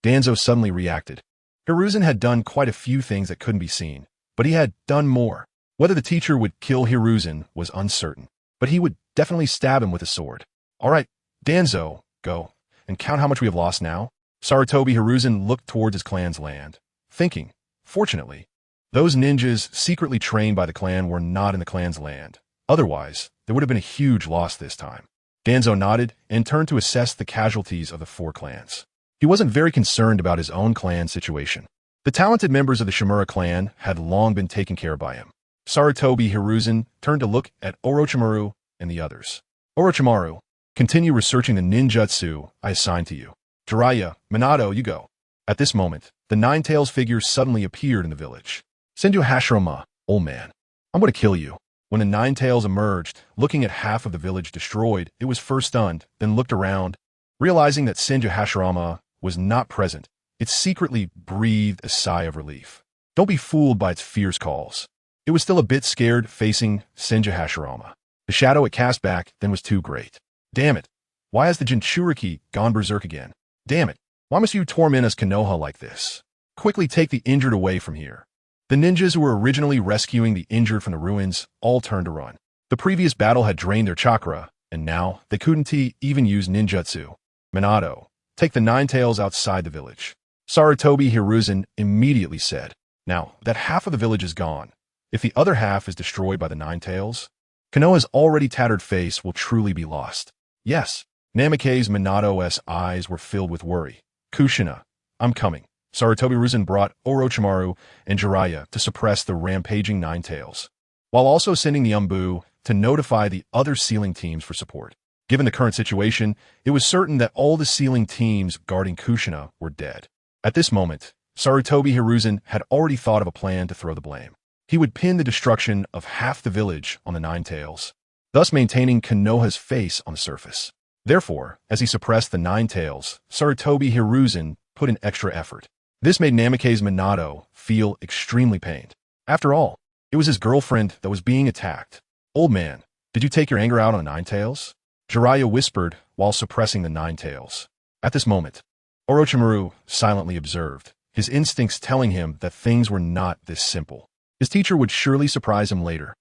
Danzo suddenly reacted. Hiruzen had done quite a few things that couldn't be seen, but he had done more. Whether the teacher would kill Hiruzen was uncertain, but he would definitely stab him with a sword. All right, Danzo, go, and count how much we have lost now. Sarutobi Hiruzen looked towards his clan's land, thinking, fortunately, those ninjas secretly trained by the clan were not in the clan's land. Otherwise, there would have been a huge loss this time. Danzo nodded and turned to assess the casualties of the 4 clans. He wasn't very concerned about his own clan situation. The talented members of the Shimura clan had long been taken care of by him. Sarutobi Hiruzen turned to look at Orochimaru and the others. Orochimaru, continue researching the ninjutsu I assigned to you. Jiraiya, Minato, you go. At this moment, the Nine-Tails figure suddenly appeared in the village. Senju Hashirama, old man, I'm going to kill you. When the Nine-Tails emerged, looking at half of the village destroyed, it was first stunned, then looked around. Realizing that Senju Hashirama was not present, it secretly breathed a sigh of relief. Don't be fooled by its fierce calls. It was still a bit scared facing Senju Hashirama. The shadow it cast back then was too great. Damn it. Why has the Jinchuriki gone berserk again? Damn it. Why must you torment us Konoha like this? Quickly take the injured away from here. The ninjas who were originally rescuing the injured from the ruins all turned to run. The previous battle had drained their chakra, and now they couldn't even use ninjutsu. Minato, take the Nine-Tails outside the village. Sarutobi Hiruzen immediately said, now that half of the village is gone, if the other half is destroyed by the Nine-Tails, Konoha's already tattered face will truly be lost. Yes, Namake's Minato's eyes were filled with worry. Kushina, I'm coming. Sarutobi Hiruzen brought Orochimaru and Jiraiya to suppress the rampaging Nine-Tails, while also sending the Umbu to notify the other sealing teams for support. Given the current situation, it was certain that all the sealing teams guarding Kushina were dead. At this moment, Sarutobi Hiruzen had already thought of a plan to throw the blame. He would pin the destruction of half the village on the Nine-Tails, thus maintaining Konoha's face on the surface. Therefore, as he suppressed the Nine-Tails, Sarutobi Hiruzen put in extra effort. This made Namake's Minato feel extremely pained. After all, it was his girlfriend that was being attacked. Old man, did you take your anger out on the Nine-Tails? Jiraiya whispered while suppressing the Nine-Tails. At this moment, Orochimaru silently observed, his instincts telling him that things were not this simple. His teacher would surely surprise him later.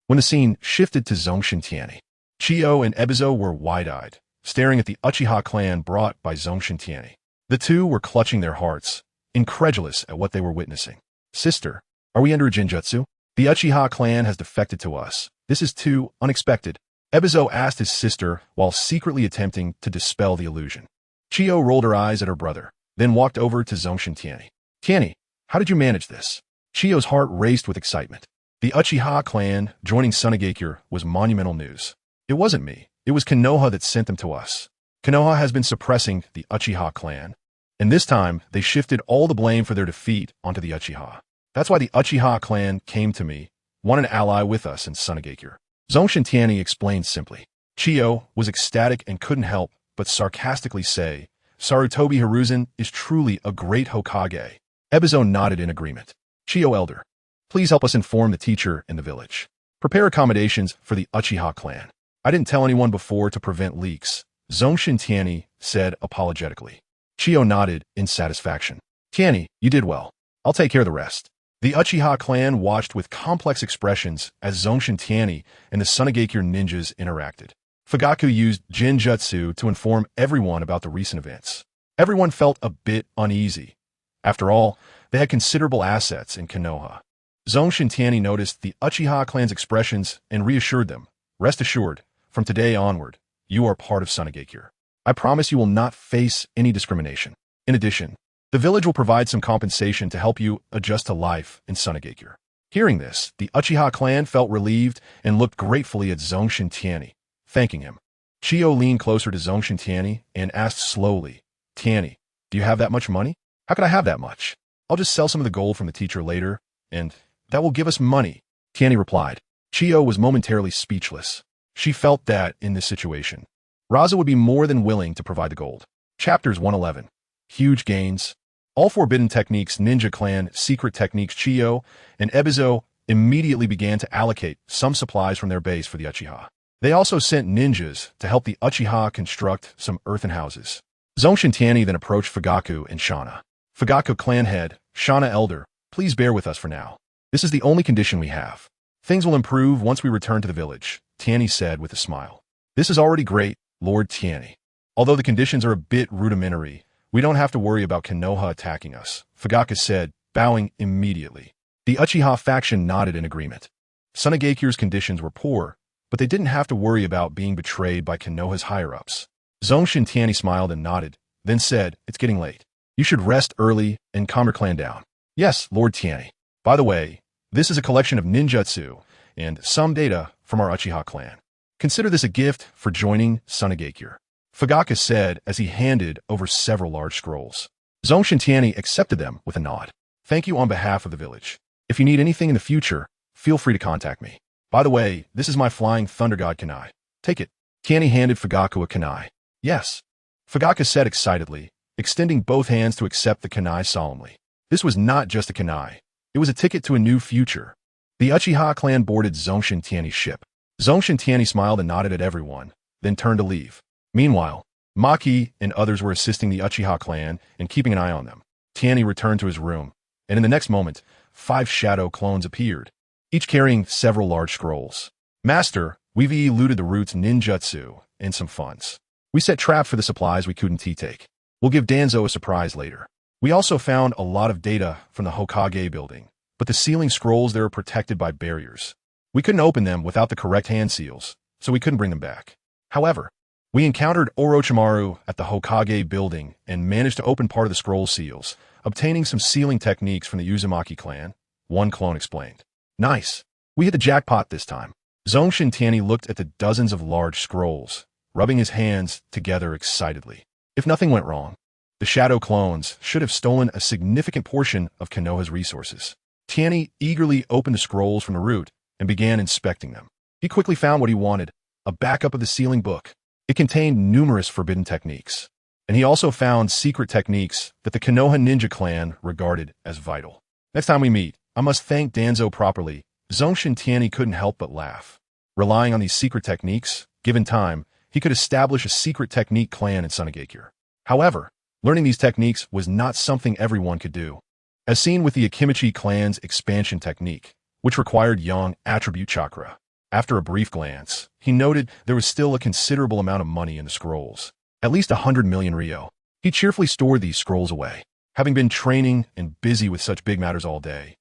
When the scene shifted to Zongshen Tianyi, Chiyo and Ebizo were wide-eyed, staring at the Uchiha clan brought by Zongshen Tianyi. The two were clutching their hearts, incredulous at what they were witnessing. Sister, are we under a Jinjutsu? The Uchiha clan has defected to us. This is too unexpected. Ebizo asked his sister while secretly attempting to dispel the illusion. Chiyo rolled her eyes at her brother, then walked over to Zongshen Tianyi. Tianyi, how did you manage this? Chiyo's heart raced with excitement. The Uchiha clan joining Sunagakure was monumental news. It wasn't me. It was Konoha that sent them to us. Konoha has been suppressing the Uchiha clan, and this time they shifted all the blame for their defeat onto the Uchiha. That's why the Uchiha clan came to me, want an ally with us in Sunagakure. Zongshen Tianyi explained simply. Chiyo was ecstatic and couldn't help but sarcastically say, Sarutobi Hiruzen is truly a great Hokage. Ebizo nodded in agreement. Chiyo elder, please help us inform the teacher in the village. Prepare accommodations for the Uchiha clan. I didn't tell anyone before to prevent leaks, Zongshen Tianyi said apologetically. Chiyo nodded in satisfaction. Tianyi, you did well. I'll take care of the rest. The Uchiha clan watched with complex expressions as Zongshen Tianyi and the Sunagakure ninjas interacted. Fugaku used Jinjutsu to inform everyone about the recent events. Everyone felt a bit uneasy. After all, they had considerable assets in Konoha. Zongshen Tianyi noticed the Uchiha clan's expressions and reassured them. Rest assured, from today onward, you are part of Sunagakure. I promise you will not face any discrimination. In addition, the village will provide some compensation to help you adjust to life in Sunagakure. Hearing this, the Uchiha clan felt relieved and looked gratefully at Zongshen Tianyi, thanking him. Chiyo leaned closer to Zongshen Tianyi and asked slowly, Tianyi, do you have that much money? How could I have that much? I'll just sell some of the gold from the teacher later, and that will give us money, Tianyi replied. Chiyo was momentarily speechless. She felt that, in this situation, Raza would be more than willing to provide the gold. Chapters 111. Huge gains. All forbidden techniques ninja clan secret techniques Chiyo and Ebizo immediately began to allocate some supplies from their base for the Uchiha. They also sent ninjas to help the Uchiha construct some earthen houses. Zongshen Tianyi then approached Fugaku and Shana. Fugaku clan head, Shana elder, please bear with us for now. This is the only condition we have. Things will improve once we return to the village, Tianyi said with a smile. This is already great, Lord Tianyi. Although the conditions are a bit rudimentary, We don't have to worry about Konoha attacking us, Fugaka said, bowing immediately. The Uchiha faction nodded in agreement. Sunagakure's conditions were poor, but they didn't have to worry about being betrayed by Konoha's higher-ups. Zongshen Tianyi smiled and nodded, then said, "It's getting late. You should rest early and calm your clan down." "Yes, Lord Tianyi. By the way, this is a collection of ninjutsu and some data from our Uchiha clan. Consider this a gift for joining Sunagakure," Fugaka said as he handed over several large scrolls. Zongshen Tianyi accepted them with a nod. "Thank you on behalf of the village. If you need anything in the future, feel free to contact me. By the way, this is my flying thunder god kunai. Take it." Tianyi handed Fugaka a kunai. "Yes," Fugaka said excitedly, extending both hands to accept the kunai solemnly. This was not just a kunai. It was a ticket to a new future. The Uchiha clan boarded Zongshen Tianyi's ship. Zongshen Tianyi smiled and nodded at everyone, then turned to leave. Meanwhile, Maki and others were assisting the Uchiha clan and keeping an eye on them. Tianyi returned to his room, and in the next moment, 5 shadow clones appeared, each carrying several large scrolls. "Master, we've looted the root's ninjutsu and some funds. We set trap for the supplies we couldn't take. We'll give Danzo a surprise later. We also found a lot of data from the Hokage building, but the sealing scrolls there are protected by barriers. We couldn't open them without the correct hand seals, so we couldn't bring them back. However, we encountered Orochimaru at the Hokage building and managed to open part of the scroll seals, obtaining some sealing techniques from the Uzumaki clan," one clone explained. "Nice. We hit the jackpot this time." Zongshen Tianyi looked at the dozens of large scrolls, rubbing his hands together excitedly. If nothing went wrong, the shadow clones should have stolen a significant portion of Konoha's resources. Tianyi eagerly opened the scrolls from the root and began inspecting them. He quickly found what he wanted, a backup of the sealing book. It contained numerous forbidden techniques, and he also found secret techniques that the Konoha ninja clan regarded as vital. "Next time we meet, I must thank Danzo properly." Zongshen Tianyi couldn't help but laugh. Relying on these secret techniques, given time, he could establish a secret technique clan in Sunagakure. However, learning these techniques was not something everyone could do. As seen with the Akimichi clan's expansion technique, which required young attribute chakra. After a brief glance, he noted there was still a considerable amount of money in the scrolls, at least 100 million ryo. He cheerfully stored these scrolls away, having been training and busy with such big matters all day.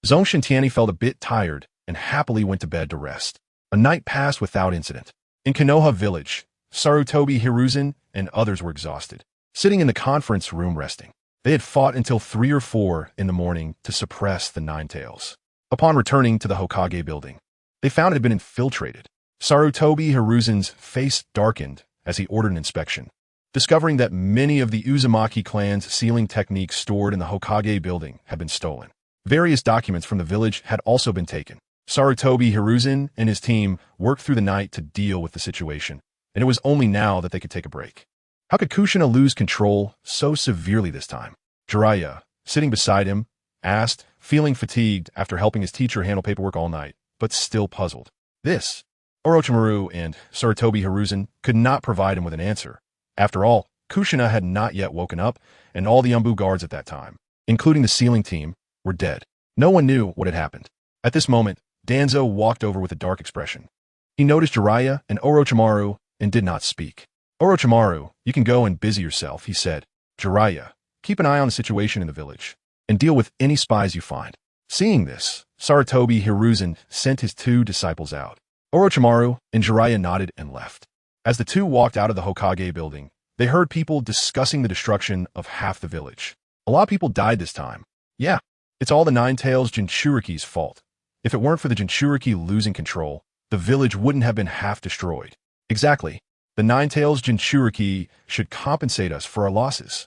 Zongshen Tianyi felt a bit tired and happily went to bed to rest. A night passed without incident. In Konoha village, Sarutobi Hiruzen and others were exhausted, sitting in the conference room resting. They had fought until 3 or 4 in the morning to suppress the Nine Tails. Upon returning to the Hokage building, they found it had been infiltrated. Sarutobi Hiruzen's face darkened as he ordered an inspection, discovering that many of the Uzumaki clan's sealing techniques stored in the Hokage building had been stolen. Various documents from the village had also been taken. Sarutobi Hiruzen and his team worked through the night to deal with the situation, and it was only now that they could take a break. How could Kushina lose control so severely this time? Jiraiya, sitting beside him, asked, feeling fatigued after helping his teacher handle paperwork all night, but still puzzled. Orochimaru and Sarutobi Hiruzen could not provide him with an answer. After all, Kushina had not yet woken up, and all the Umbu guards at that time, including the sealing team, were dead. No one knew what had happened. At this moment, Danzo walked over with a dark expression. He noticed Jiraiya and Orochimaru and did not speak. "Orochimaru, you can go and busy yourself," he said. "Jiraiya, keep an eye on the situation in the village, and deal with any spies you find." Seeing this, Sarutobi Hiruzen sent his 2 disciples out. Orochimaru and Jiraiya nodded and left. As the 2 walked out of the Hokage building, they heard people discussing the destruction of half the village. A lot of people died this time. Yeah, it's all the Nine Tails Jinchuriki's fault. If it weren't for the Jinchuriki losing control, the village wouldn't have been half destroyed. Exactly. The Nine Tails Jinchuriki should compensate us for our losses.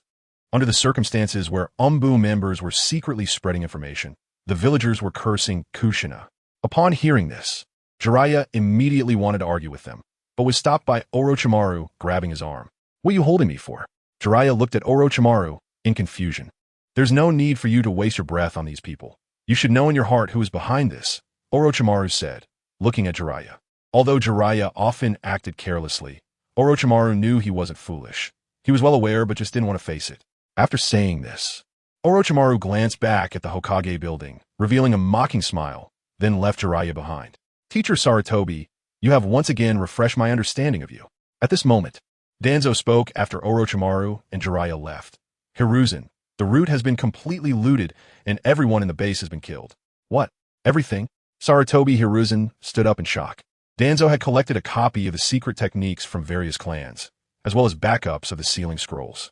Under the circumstances where Umbu members were secretly spreading information, the villagers were cursing Kushina. Upon hearing this, Jiraiya immediately wanted to argue with them, but was stopped by Orochimaru grabbing his arm. "What are you holding me for?" Jiraiya looked at Orochimaru in confusion. "There's no need for you to waste your breath on these people. You should know in your heart who is behind this," Orochimaru said, looking at Jiraiya. Although Jiraiya often acted carelessly, Orochimaru knew he wasn't foolish. He was well aware but just didn't want to face it. After saying this, Orochimaru glanced back at the Hokage building, revealing a mocking smile, then left Jiraiya behind. "Teacher Sarutobi, you have once again refreshed my understanding of you." At this moment, Danzo spoke after Orochimaru and Jiraiya left. Hiruzen, the route has been completely looted and everyone in the base has been killed. What? Everything? Sarutobi Hiruzen stood up in shock. Danzo had collected a copy of the secret techniques from various clans, as well as backups of the sealing scrolls.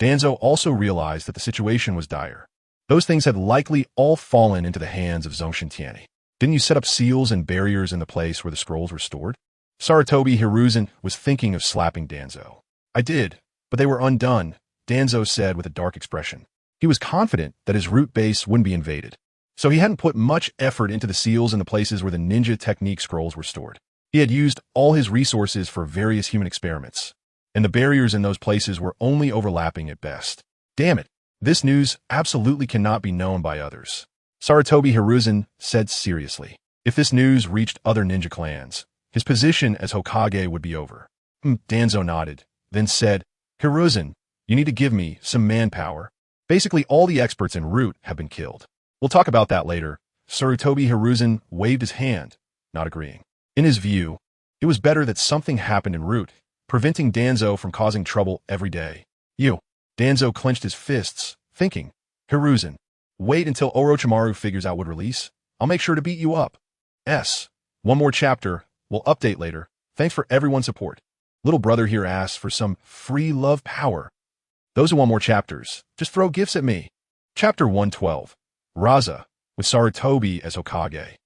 Danzo also realized that the situation was dire. Those things had likely all fallen into the hands of Zongshen Tianyi. Didn't you set up seals and barriers in the place where the scrolls were stored? Sarutobi Hiruzen was thinking of slapping Danzo. I did, but they were undone, Danzo said with a dark expression. He was confident that his root base wouldn't be invaded, so he hadn't put much effort into the seals in the places where the ninja technique scrolls were stored. He had used all his resources for various human experiments, and the barriers in those places were only overlapping at best. Damn it, this news absolutely cannot be known by others, Sarutobi Hiruzen said seriously. If this news reached other ninja clans, his position as Hokage would be over. Danzo nodded, then said, Hiruzen, you need to give me some manpower. Basically all the experts in root have been killed. We'll talk about that later. Sarutobi Hiruzen waved his hand, not agreeing. In his view, it was better that something happened in root, preventing Danzo from causing trouble every day. Danzo clenched his fists, thinking, Hiruzen, wait until Orochimaru figures out what release. I'll make sure to beat you up. One more chapter. We'll update later. Thanks for everyone's support. Little brother here asks for some free love power. Those who want more chapters, just throw gifts at me. Chapter 112. Raza, with Sarutobi as Hokage.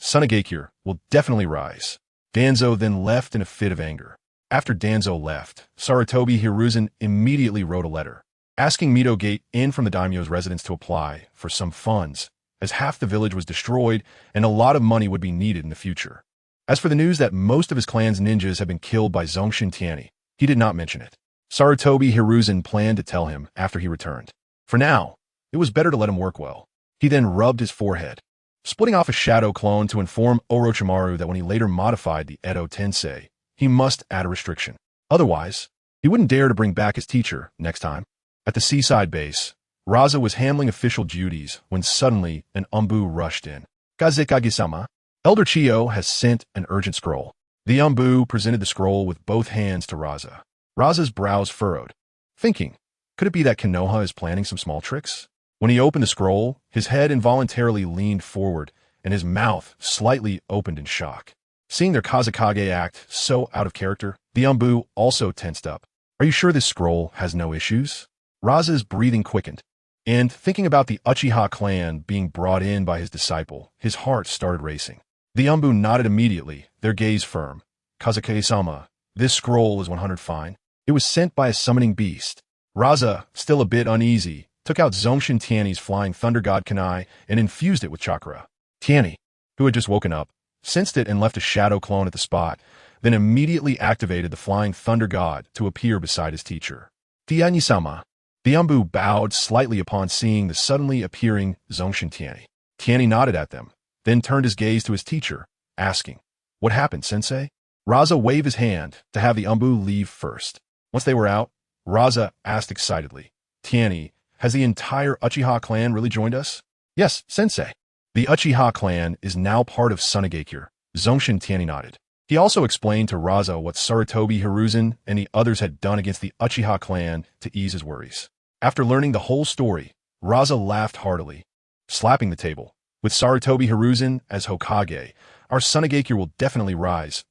Sunagakure, will definitely rise. Danzo then left in a fit of anger. After Danzo left, Sarutobi Hiruzen immediately wrote a letter, asking Midogate in from the daimyo's residence to apply for some funds, as half the village was destroyed and a lot of money would be needed in the future. As for the news that most of his clan's ninjas had been killed by Zongshen Tianyi, he did not mention it. Sarutobi Hiruzen planned to tell him after he returned. For now, it was better to let him work well. He then rubbed his forehead, splitting off a shadow clone to inform Orochimaru that when he later modified the Edo Tensei, he must add a restriction. Otherwise, he wouldn't dare to bring back his teacher next time. At the seaside base, Raza was handling official duties when suddenly an Umbu rushed in. Kazekage-sama, Elder Chiyo has sent an urgent scroll. The Umbu presented the scroll with both hands to Raza. Raza's brows furrowed, thinking, could it be that Konoha is planning some small tricks? When he opened the scroll, his head involuntarily leaned forward and his mouth slightly opened in shock. Seeing their Kazekage act so out of character, the Umbu also tensed up. Are you sure this scroll has no issues? Raza's breathing quickened, and thinking about the Uchiha clan being brought in by his disciple, his heart started racing. The Umbu nodded immediately, their gaze firm. Kazekage-sama, this scroll is 100 fine. It was sent by a summoning beast. Raza, still a bit uneasy, took out Zongshen Tianyi's flying thunder god kunai and infused it with chakra. Tianyi, who had just woken up, sensed it and left a shadow clone at the spot, then immediately activated the flying thunder god to appear beside his teacher. Tianyi-sama. The Umbu bowed slightly upon seeing the suddenly appearing Zongshen Tianyi. Tianyi nodded at them, then turned his gaze to his teacher, asking, What happened, sensei? Raza waved his hand to have the Umbu leave first. Once they were out, Raza asked excitedly, Tianyi, has the entire Uchiha clan really joined us? Yes, sensei. The Uchiha clan is now part of Sunagakure. Zongshen Tianyi nodded. He also explained to Raza what Sarutobi Hiruzen and the others had done against the Uchiha clan to ease his worries. After learning the whole story, Raza laughed heartily, slapping the table. With Sarutobi Hiruzen as Hokage, our Sunagakure will definitely rise.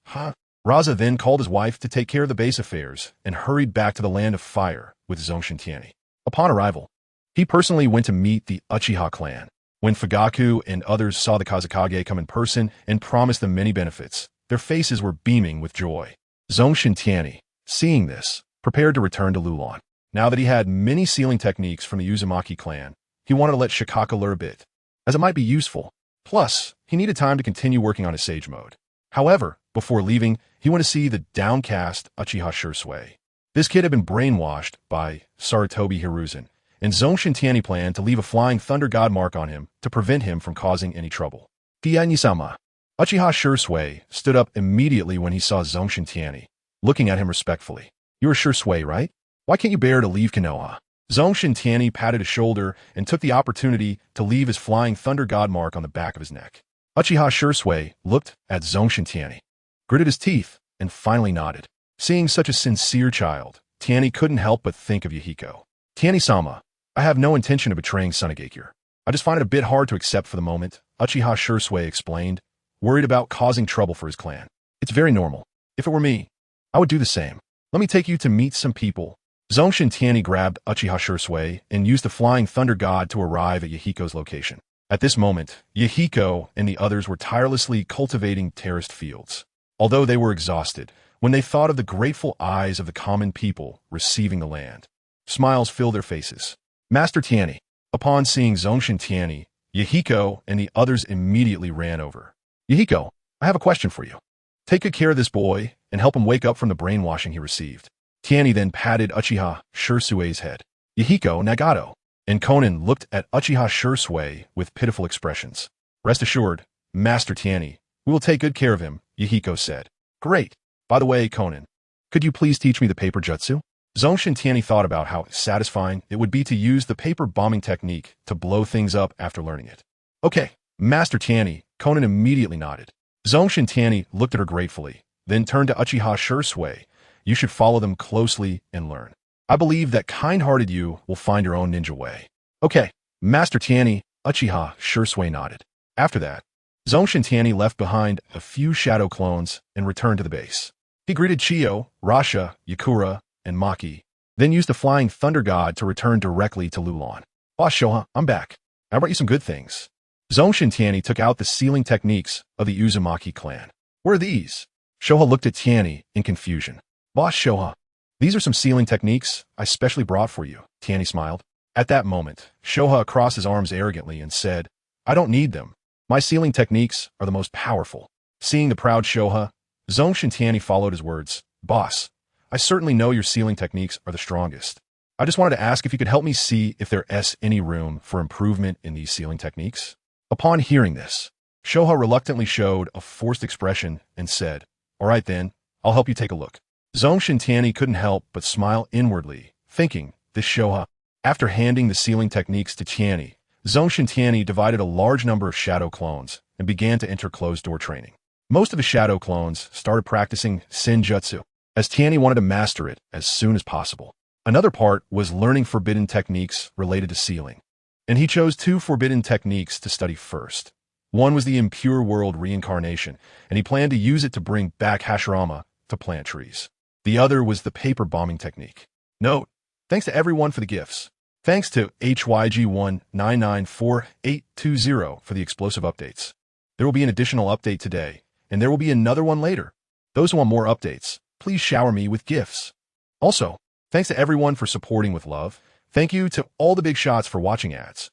Raza then called his wife to take care of the base affairs and hurried back to the Land of Fire with Zongshen Tianyi. Upon arrival, he personally went to meet the Uchiha clan. When Fugaku and others saw the Kazekage come in person and promised them many benefits, their faces were beaming with joy. Zongshen Tianyi, seeing this, prepared to return to Lulon. Now that he had many sealing techniques from the Uzumaki clan, he wanted to let Shikaka learn a bit, as it might be useful. Plus, he needed time to continue working on his sage mode. However, before leaving, he went to see the downcast Uchiha Shursui. This kid had been brainwashed by Sarutobi Hiruzen, and Zongshen Tianyi planned to leave a flying thunder god mark on him to prevent him from causing any trouble. Tianyi-sama. Uchiha Shursui stood up immediately when he saw Zongshen Tianyi, looking at him respectfully. You're Shursui, right? Why can't you bear to leave Konoha? Zongshen Tianyi patted his shoulder and took the opportunity to leave his flying thunder god mark on the back of his neck. Uchiha Shursui looked at Zongshen Tianyi, gritted his teeth, and finally nodded. Seeing such a sincere child, Tianyi couldn't help but think of Yahiko. Tianyi-sama, I have no intention of betraying Sunagakure. I just find it a bit hard to accept for the moment, Uchiha Shursui explained, worried about causing trouble for his clan. It's very normal. If it were me, I would do the same. Let me take you to meet some people. Zongshen Tianyi grabbed Uchiha Shursui and used the Flying Thunder God to arrive at Yahiko's location. At this moment, Yahiko and the others were tirelessly cultivating terraced fields. Although they were exhausted, when they thought of the grateful eyes of the common people receiving the land, smiles filled their faces. Master Tianyi. Upon seeing Zongshen Tianyi, Yahiko and the others immediately ran over. Yahiko, I have a question for you. Take good care of this boy and help him wake up from the brainwashing he received. Tianyi then patted Uchiha Shursui's head. Yahiko Nagato and Konan looked at Uchiha Shursui with pitiful expressions. Rest assured, Master Tianyi, we will take good care of him, Yahiko said. Great. By the way, Konan, could you please teach me the paper jutsu? Zongshen Tianyi thought about how satisfying it would be to use the paper bombing technique to blow things up after learning it. Okay, Master Tianyi, Konan immediately nodded. Zongshen Tianyi looked at her gratefully, then turned to Uchiha Shursui. You should follow them closely and learn. I believe that kind-hearted you will find your own ninja way. Okay, Master Tianyi, Uchiha Shursui nodded. After that, Zongshen Tianyi left behind a few shadow clones and returned to the base. He greeted Chiyo, Rasha, Yakura, and Maki, then used the Flying Thunder God to return directly to Lulan. Boss Shoha, I'm back. I brought you some good things. Zongshen Tianyi took out the sealing techniques of the Uzumaki clan. What are these? Shoha looked at Tianyi in confusion. Boss Shoha, these are some sealing techniques I specially brought for you, Tianyi smiled. At that moment, Shoha crossed his arms arrogantly and said, I don't need them. My sealing techniques are the most powerful. Seeing the proud Shoha, Zongshen Tianyi followed his words. Boss, I certainly know your sealing techniques are the strongest. I just wanted to ask if you could help me see if there's any room for improvement in these sealing techniques. Upon hearing this, Shoha reluctantly showed a forced expression and said, All right then, I'll help you take a look. Zongshen Tianyi couldn't help but smile inwardly, thinking, this Shoha. After handing the sealing techniques to Tianyi, Zongshen Tianyi divided a large number of shadow clones and began to enter closed-door training. Most of the shadow clones started practicing Senjutsu, as Tianyi wanted to master it as soon as possible. Another part was learning forbidden techniques related to sealing, and he chose 2 forbidden techniques to study first. One was the Impure World Reincarnation, and he planned to use it to bring back Hashirama to plant trees. The other was the paper bombing technique. Note, thanks to everyone for the gifts. Thanks to HYG1994820 for the explosive updates. There will be an additional update today, and there will be another one later. Those who want more updates, please shower me with gifts. Also, thanks to everyone for supporting with love. Thank you to all the big shots for watching ads.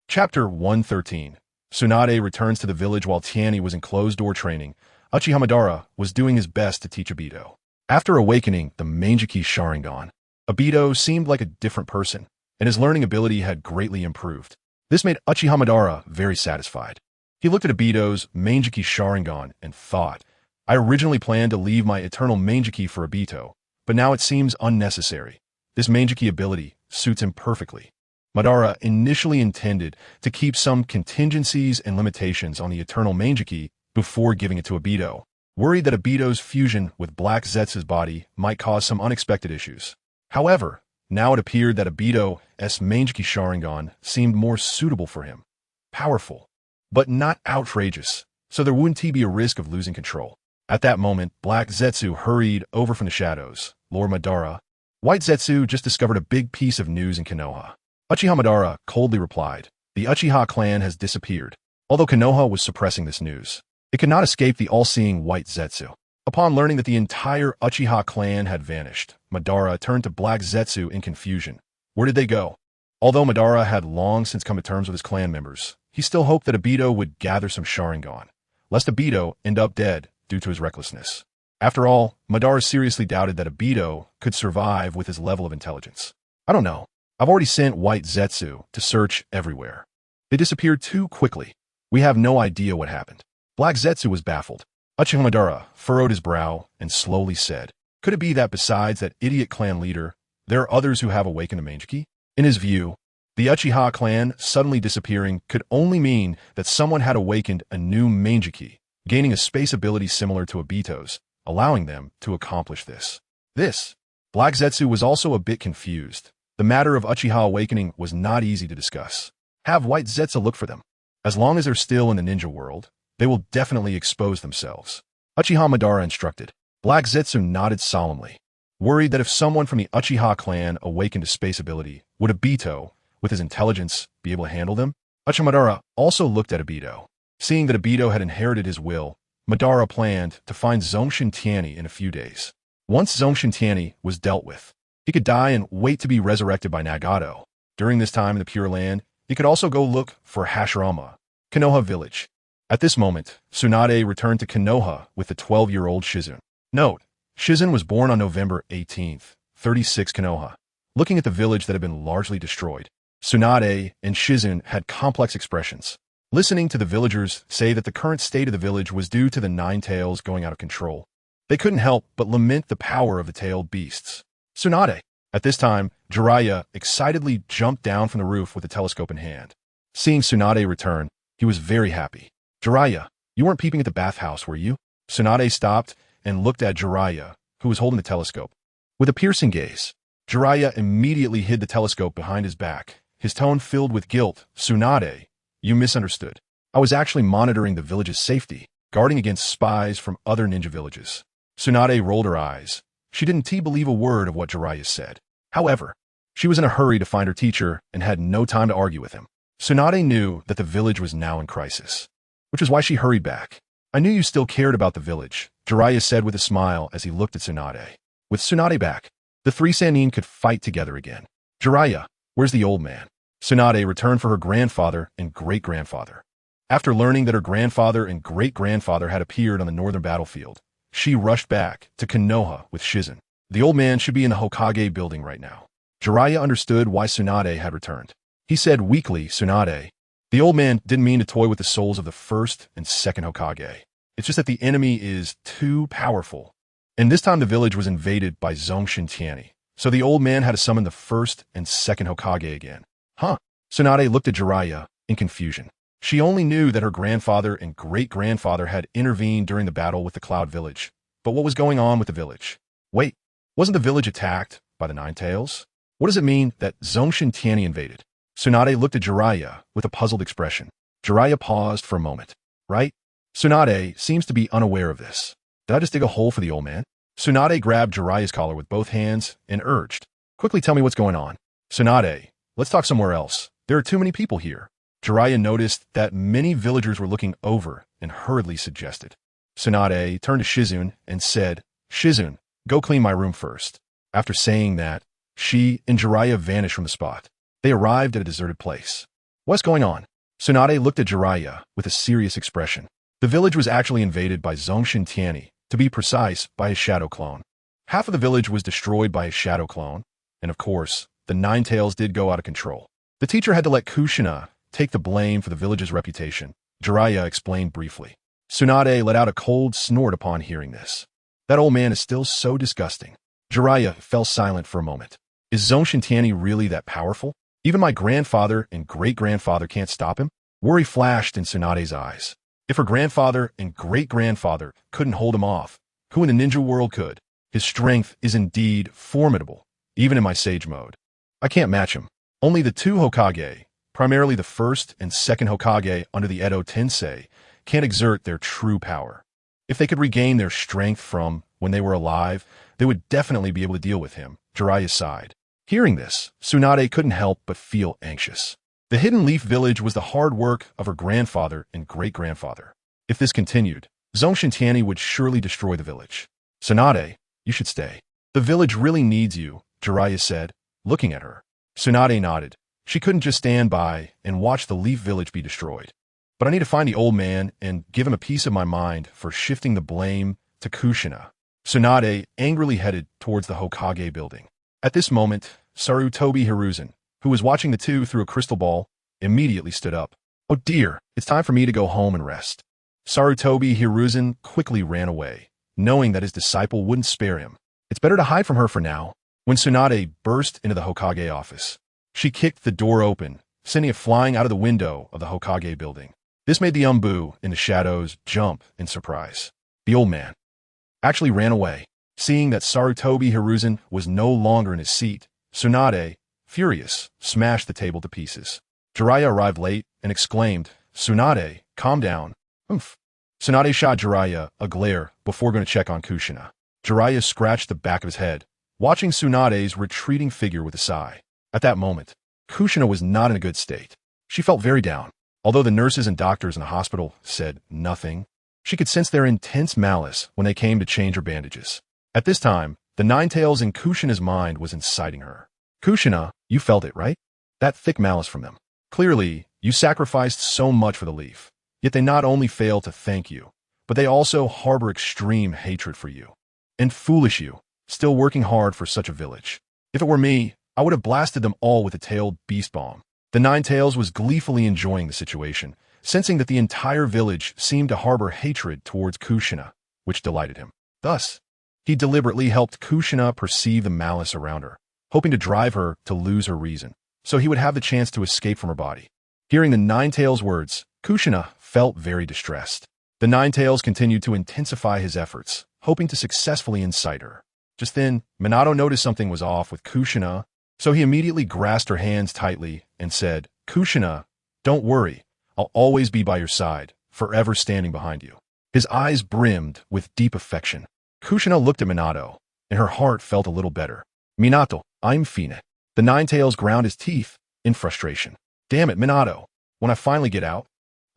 Chapter 113. Tsunade returns to the village while Tianyi was in closed-door training. Uchiha Madara was doing his best to teach Obito. After awakening the Mangeki Sharingan, Obito seemed like a different person, and his learning ability had greatly improved. This made Uchiha Madara very satisfied. He looked at Obito's Mangeki Sharingan and thought, I originally planned to leave my eternal Mangeki for Obito, but now it seems unnecessary. This Mangeki ability suits him perfectly. Madara initially intended to keep some contingencies and limitations on the eternal Mangeki before giving it to Obito, worried that Obito's fusion with Black Zetsu's body might cause some unexpected issues. However, now it appeared that Obito's Mangeki Sharingan seemed more suitable for him. Powerful, but not outrageous, so there wouldn't be a risk of losing control. At that moment, Black Zetsu hurried over from the shadows. Lord Madara, White Zetsu just discovered a big piece of news in Konoha. Uchiha Madara coldly replied, the Uchiha clan has disappeared. Although Konoha was suppressing this news, it could not escape the all-seeing White Zetsu. Upon learning that the entire Uchiha clan had vanished, Madara turned to Black Zetsu in confusion. Where did they go? Although Madara had long since come to terms with his clan members, he still hoped that Obito would gather some Sharingan, lest Obito end up dead due to his recklessness. After all, Madara seriously doubted that Obito could survive with his level of intelligence. I don't know. I've already sent White Zetsu to search everywhere. They disappeared too quickly. We have no idea what happened. Black Zetsu was baffled. Uchiha Madara furrowed his brow and slowly said, could it be that besides that idiot clan leader, there are others who have awakened a Mangeki? In his view, the Uchiha clan suddenly disappearing could only mean that someone had awakened a new Mangeki, gaining a space ability similar to Obito's, allowing them to accomplish this. Black Zetsu was also a bit confused. The matter of Uchiha awakening was not easy to discuss. Have White Zetsu look for them. As long as they're still in the ninja world, they will definitely expose themselves. Uchiha Madara instructed. Black Zetsu nodded solemnly, worried that if someone from the Uchiha clan awakened to space ability, would Obito, with his intelligence, be able to handle them? Uchiha Madara also looked at Obito. Seeing that Obito had inherited his will, Madara planned to find Zongshen Tianyi in a few days. Once Zongshen Tianyi was dealt with, he could die and wait to be resurrected by Nagato. During this time in the Pure Land, he could also go look for Hashirama, Konoha village. At this moment, Tsunade returned to Konoha with the 12-year-old Shizun. Note, Shizun was born on November 18th, 36 Konoha. Looking at the village that had been largely destroyed, Tsunade and Shizun had complex expressions. Listening to the villagers say that the current state of the village was due to the Nine Tails going out of control, they couldn't help but lament the power of the tailed beasts. Tsunade. At this time, Jiraiya excitedly jumped down from the roof with a telescope in hand. Seeing Tsunade return, he was very happy. Jiraiya, you weren't peeping at the bathhouse, were you? Tsunade stopped and looked at Jiraiya, who was holding the telescope. With a piercing gaze, Jiraiya immediately hid the telescope behind his back, his tone filled with guilt. Tsunade, you misunderstood. I was actually monitoring the village's safety, guarding against spies from other ninja villages. Tsunade rolled her eyes. She didn't believe a word of what Jiraiya said. However, she was in a hurry to find her teacher and had no time to argue with him. Tsunade knew that the village was now in crisis, which is why she hurried back. I knew you still cared about the village, Jiraiya said with a smile as he looked at Tsunade. With Tsunade back, the three Sannin could fight together again. Jiraiya, where's the old man? Tsunade returned for her grandfather and great-grandfather. After learning that her grandfather and great-grandfather had appeared on the northern battlefield, she rushed back to Konoha with Shizun. The old man should be in the Hokage building right now. Jiraiya understood why Tsunade had returned. He said weakly, Tsunade, the old man didn't mean to toy with the souls of the first and second Hokage. It's just that the enemy is too powerful. And this time the village was invaded by Zongshen Tianyi, so the old man had to summon the first and second Hokage again. Huh? Tsunade looked at Jiraiya in confusion. She only knew that her grandfather and great-grandfather had intervened during the battle with the Cloud Village. But what was going on with the village? Wait, wasn't the village attacked by the Nine Tails? What does it mean that Zongshen Tianyi invaded? Tsunade looked at Jiraiya with a puzzled expression. Jiraiya paused for a moment. Right? Tsunade seems to be unaware of this. Did I just dig a hole for the old man? Tsunade grabbed Jiraiya's collar with both hands and urged, quickly tell me what's going on. Tsunade, let's talk somewhere else. There are too many people here. Jiraiya noticed that many villagers were looking over and hurriedly suggested. Tsunade turned to Shizun and said, Shizun, go clean my room first. After saying that, she and Jiraiya vanished from the spot. They arrived at a deserted place. What's going on? Tsunade looked at Jiraiya with a serious expression. The village was actually invaded by Zongshen Tianyi, to be precise, by his shadow clone. Half of the village was destroyed by his shadow clone, and of course, the Nine Tails did go out of control. The teacher had to let Kushina take the blame for the village's reputation, Jiraiya explained briefly. Tsunade let out a cold snort upon hearing this. That old man is still so disgusting. Jiraiya fell silent for a moment. Is Zongshen Tianyi really that powerful? Even my grandfather and great-grandfather can't stop him? Worry flashed in Tsunade's eyes. If her grandfather and great-grandfather couldn't hold him off, who in the ninja world could? His strength is indeed formidable, even in my sage mode. I can't match him. Only the two Hokage, primarily the first and second Hokage under the Edo Tensei, can't exert their true power. If they could regain their strength from when they were alive, they would definitely be able to deal with him, Jiraiya sighed. Hearing this, Tsunade couldn't help but feel anxious. The Hidden Leaf Village was the hard work of her grandfather and great-grandfather. If this continued, Zongshen Tianyi would surely destroy the village. Tsunade, you should stay. The village really needs you, Jiraiya said, looking at her. Tsunade nodded. She couldn't just stand by and watch the Leaf Village be destroyed. But I need to find the old man and give him a piece of my mind for shifting the blame to Kushina. Tsunade angrily headed towards the Hokage building. At this moment, Sarutobi Hiruzen, who was watching the two through a crystal ball, immediately stood up. Oh dear, it's time for me to go home and rest. Sarutobi Hiruzen quickly ran away, knowing that his disciple wouldn't spare him. It's better to hide from her for now. When Tsunade burst into the Hokage office, she kicked the door open, sending it flying out of the window of the Hokage building. This made the Umbu in the shadows jump in surprise. The old man actually ran away. Seeing that Sarutobi Hiruzen was no longer in his seat, Tsunade furious, smashed the table to pieces. Jiraiya arrived late and exclaimed, "Tsunade, calm down." Oomph. Tsunade shot Jiraiya a glare before going to check on Kushina. Jiraiya scratched the back of his head, watching Tsunade's retreating figure with a sigh. At that moment, Kushina was not in a good state. She felt very down. Although the nurses and doctors in the hospital said nothing, she could sense their intense malice when they came to change her bandages. At this time, the Ninetales in Kushina's mind was inciting her. "Kushina, you felt it, right? That thick malice from them. Clearly, you sacrificed so much for the leaf. Yet they not only fail to thank you, but they also harbor extreme hatred for you. And foolish you, still working hard for such a village. If it were me, I would have blasted them all with a tailed beast bomb." The Ninetales was gleefully enjoying the situation, sensing that the entire village seemed to harbor hatred towards Kushina, which delighted him. Thus, he deliberately helped Kushina perceive the malice around her, hoping to drive her to lose her reason, so he would have the chance to escape from her body. Hearing the Ninetales' words, Kushina felt very distressed. The Ninetales continued to intensify his efforts, hoping to successfully incite her. Just then, Minato noticed something was off with Kushina, so he immediately grasped her hands tightly and said, "Kushina, don't worry. I'll always be by your side, forever standing behind you." His eyes brimmed with deep affection. Kushina looked at Minato, and her heart felt a little better. "Minato, I'm Fine." The Ninetales ground his teeth in frustration. "Damn it, Minato. When I finally get out,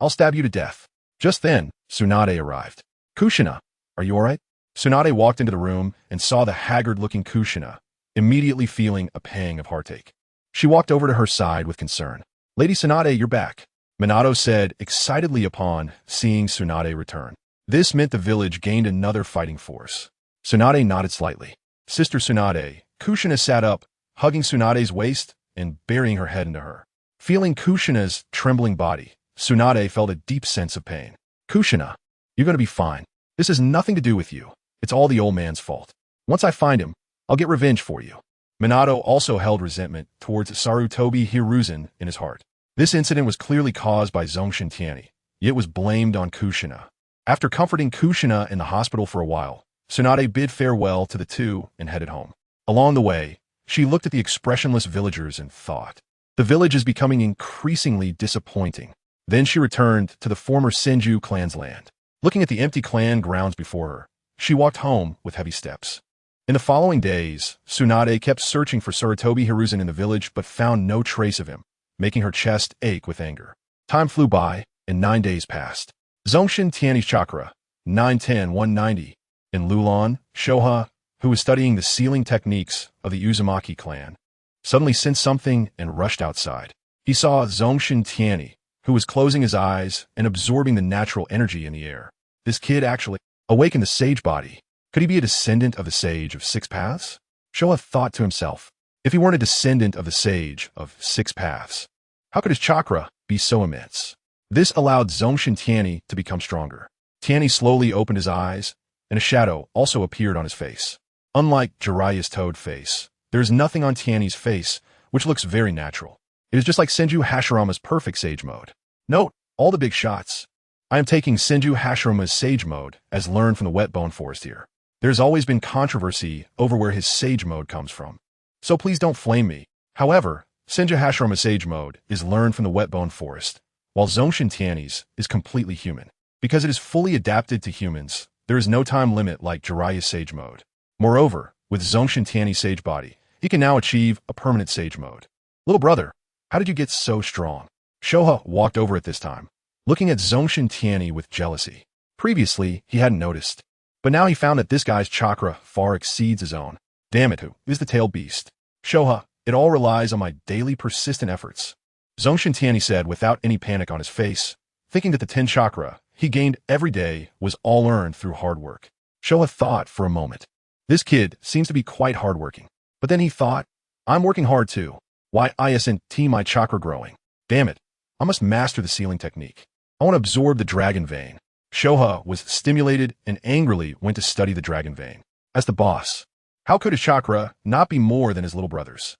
I'll stab you to death." Just then, Tsunade arrived. "Kushina, are you alright?" Tsunade walked into the room and saw the haggard-looking Kushina, immediately feeling a pang of heartache. She walked over to her side with concern. "Lady Tsunade, you're back," Minato said excitedly upon seeing Tsunade return. This meant the village gained another fighting force. Tsunade nodded slightly. "Sister Tsunade," Kushina sat up, hugging Tsunade's waist and burying her head into her. Feeling Kushina's trembling body, Tsunade felt a deep sense of pain. "Kushina, you're going to be fine. This has nothing to do with you. It's all the old man's fault. Once I find him, I'll get revenge for you." Minato also held resentment towards Sarutobi Hiruzen in his heart. This incident was clearly caused by Zongshen Tianyi, yet was blamed on Kushina. After comforting Kushina in the hospital for a while, Tsunade bid farewell to the two and headed home. Along the way, she looked at the expressionless villagers and thought, "The village is becoming increasingly disappointing." Then she returned to the former Senju clan's land. Looking at the empty clan grounds before her, she walked home with heavy steps. In the following days, Tsunade kept searching for Sarutobi Hiruzen in the village but found no trace of him, making her chest ache with anger. Time flew by, and 9 days passed. Zongshen Tianyi's chakra, 910-190, in Lulan, Shoha, who was studying the sealing techniques of the Uzumaki clan, suddenly sensed something and rushed outside. He saw Zongshen Tianyi, who was closing his eyes and absorbing the natural energy in the air. This kid actually awakened the sage body. Could he be a descendant of the sage of 6 paths? Shoha thought to himself, if he weren't a descendant of the sage of 6 paths, how could his chakra be so immense? This allowed Zongshen Tianyi to become stronger. Tianyi slowly opened his eyes, and a shadow also appeared on his face. Unlike Jiraiya's toad face, there is nothing on Tianyi's face, which looks very natural. It is just like Senju Hashirama's perfect sage mode. Note all the big shots. I am taking Senju Hashirama's sage mode as learned from the wet bone forest here. There's always been controversy over where his sage mode comes from, so please don't flame me. However, Senju Hashirama's sage mode is learned from the wet bone forest, while Zongshen Tianyi's is completely human. Because it is fully adapted to humans, there is no time limit like Jiraiya's sage mode. Moreover, with Zongshen Tianyi's sage body, he can now achieve a permanent sage mode. Little brother, how did you get so strong? Shoha walked over at this time, looking at Zongshen Tianyi with jealousy. Previously, he hadn't noticed, but now he found that this guy's chakra far exceeds his own. Damn it, who is the tailed beast? Shoha, it all relies on my daily persistent efforts. Zongshen Tianyi said without any panic on his face, thinking that the 10 chakra he gained every day was all earned through hard work. Shoha thought for a moment. This kid seems to be quite hardworking. But then he thought, I'm working hard too. Why isn't my chakra growing? Damn it, I must master the sealing technique. I want to absorb the dragon vein. Shoha was stimulated and angrily went to study the dragon vein. As the boss, how could his chakra not be more than his little brother's?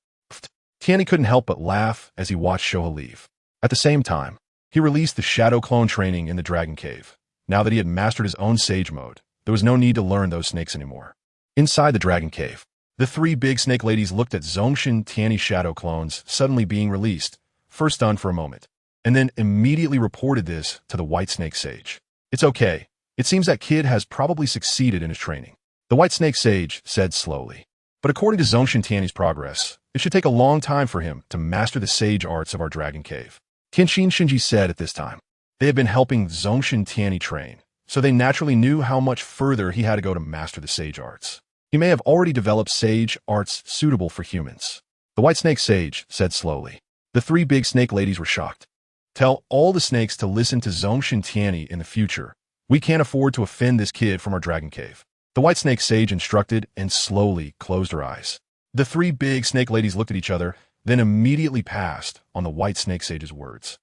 Tianyi couldn't help but laugh as he watched Shoha leave. At the same time, he released the shadow clone training in the dragon cave. Now that he had mastered his own sage mode, there was no need to learn those snakes anymore. Inside the dragon cave, The three big snake ladies looked at Zongshen Tianyi shadow clones suddenly being released, first stunned for a moment, and then immediately reported this to the white snake sage. It's okay. It seems that kid has probably succeeded in his training. The white snake sage said slowly. But according to Zongshen Tianyi's progress, it should take a long time for him to master the sage arts of our dragon cave. Kenshin Shinji said at this time. They had been helping Zongshen Tianyi train, so they naturally knew how much further he had to go to master the sage arts. He may have already developed sage arts suitable for humans. The white snake sage said slowly. The three big snake ladies were shocked. Tell all the snakes to listen to Zongshen Tianyi in the future. We can't afford to offend this kid from our dragon cave. The white snake sage instructed and slowly closed her eyes. The three big snake ladies looked at each other, then immediately passed on the white snake sage's words.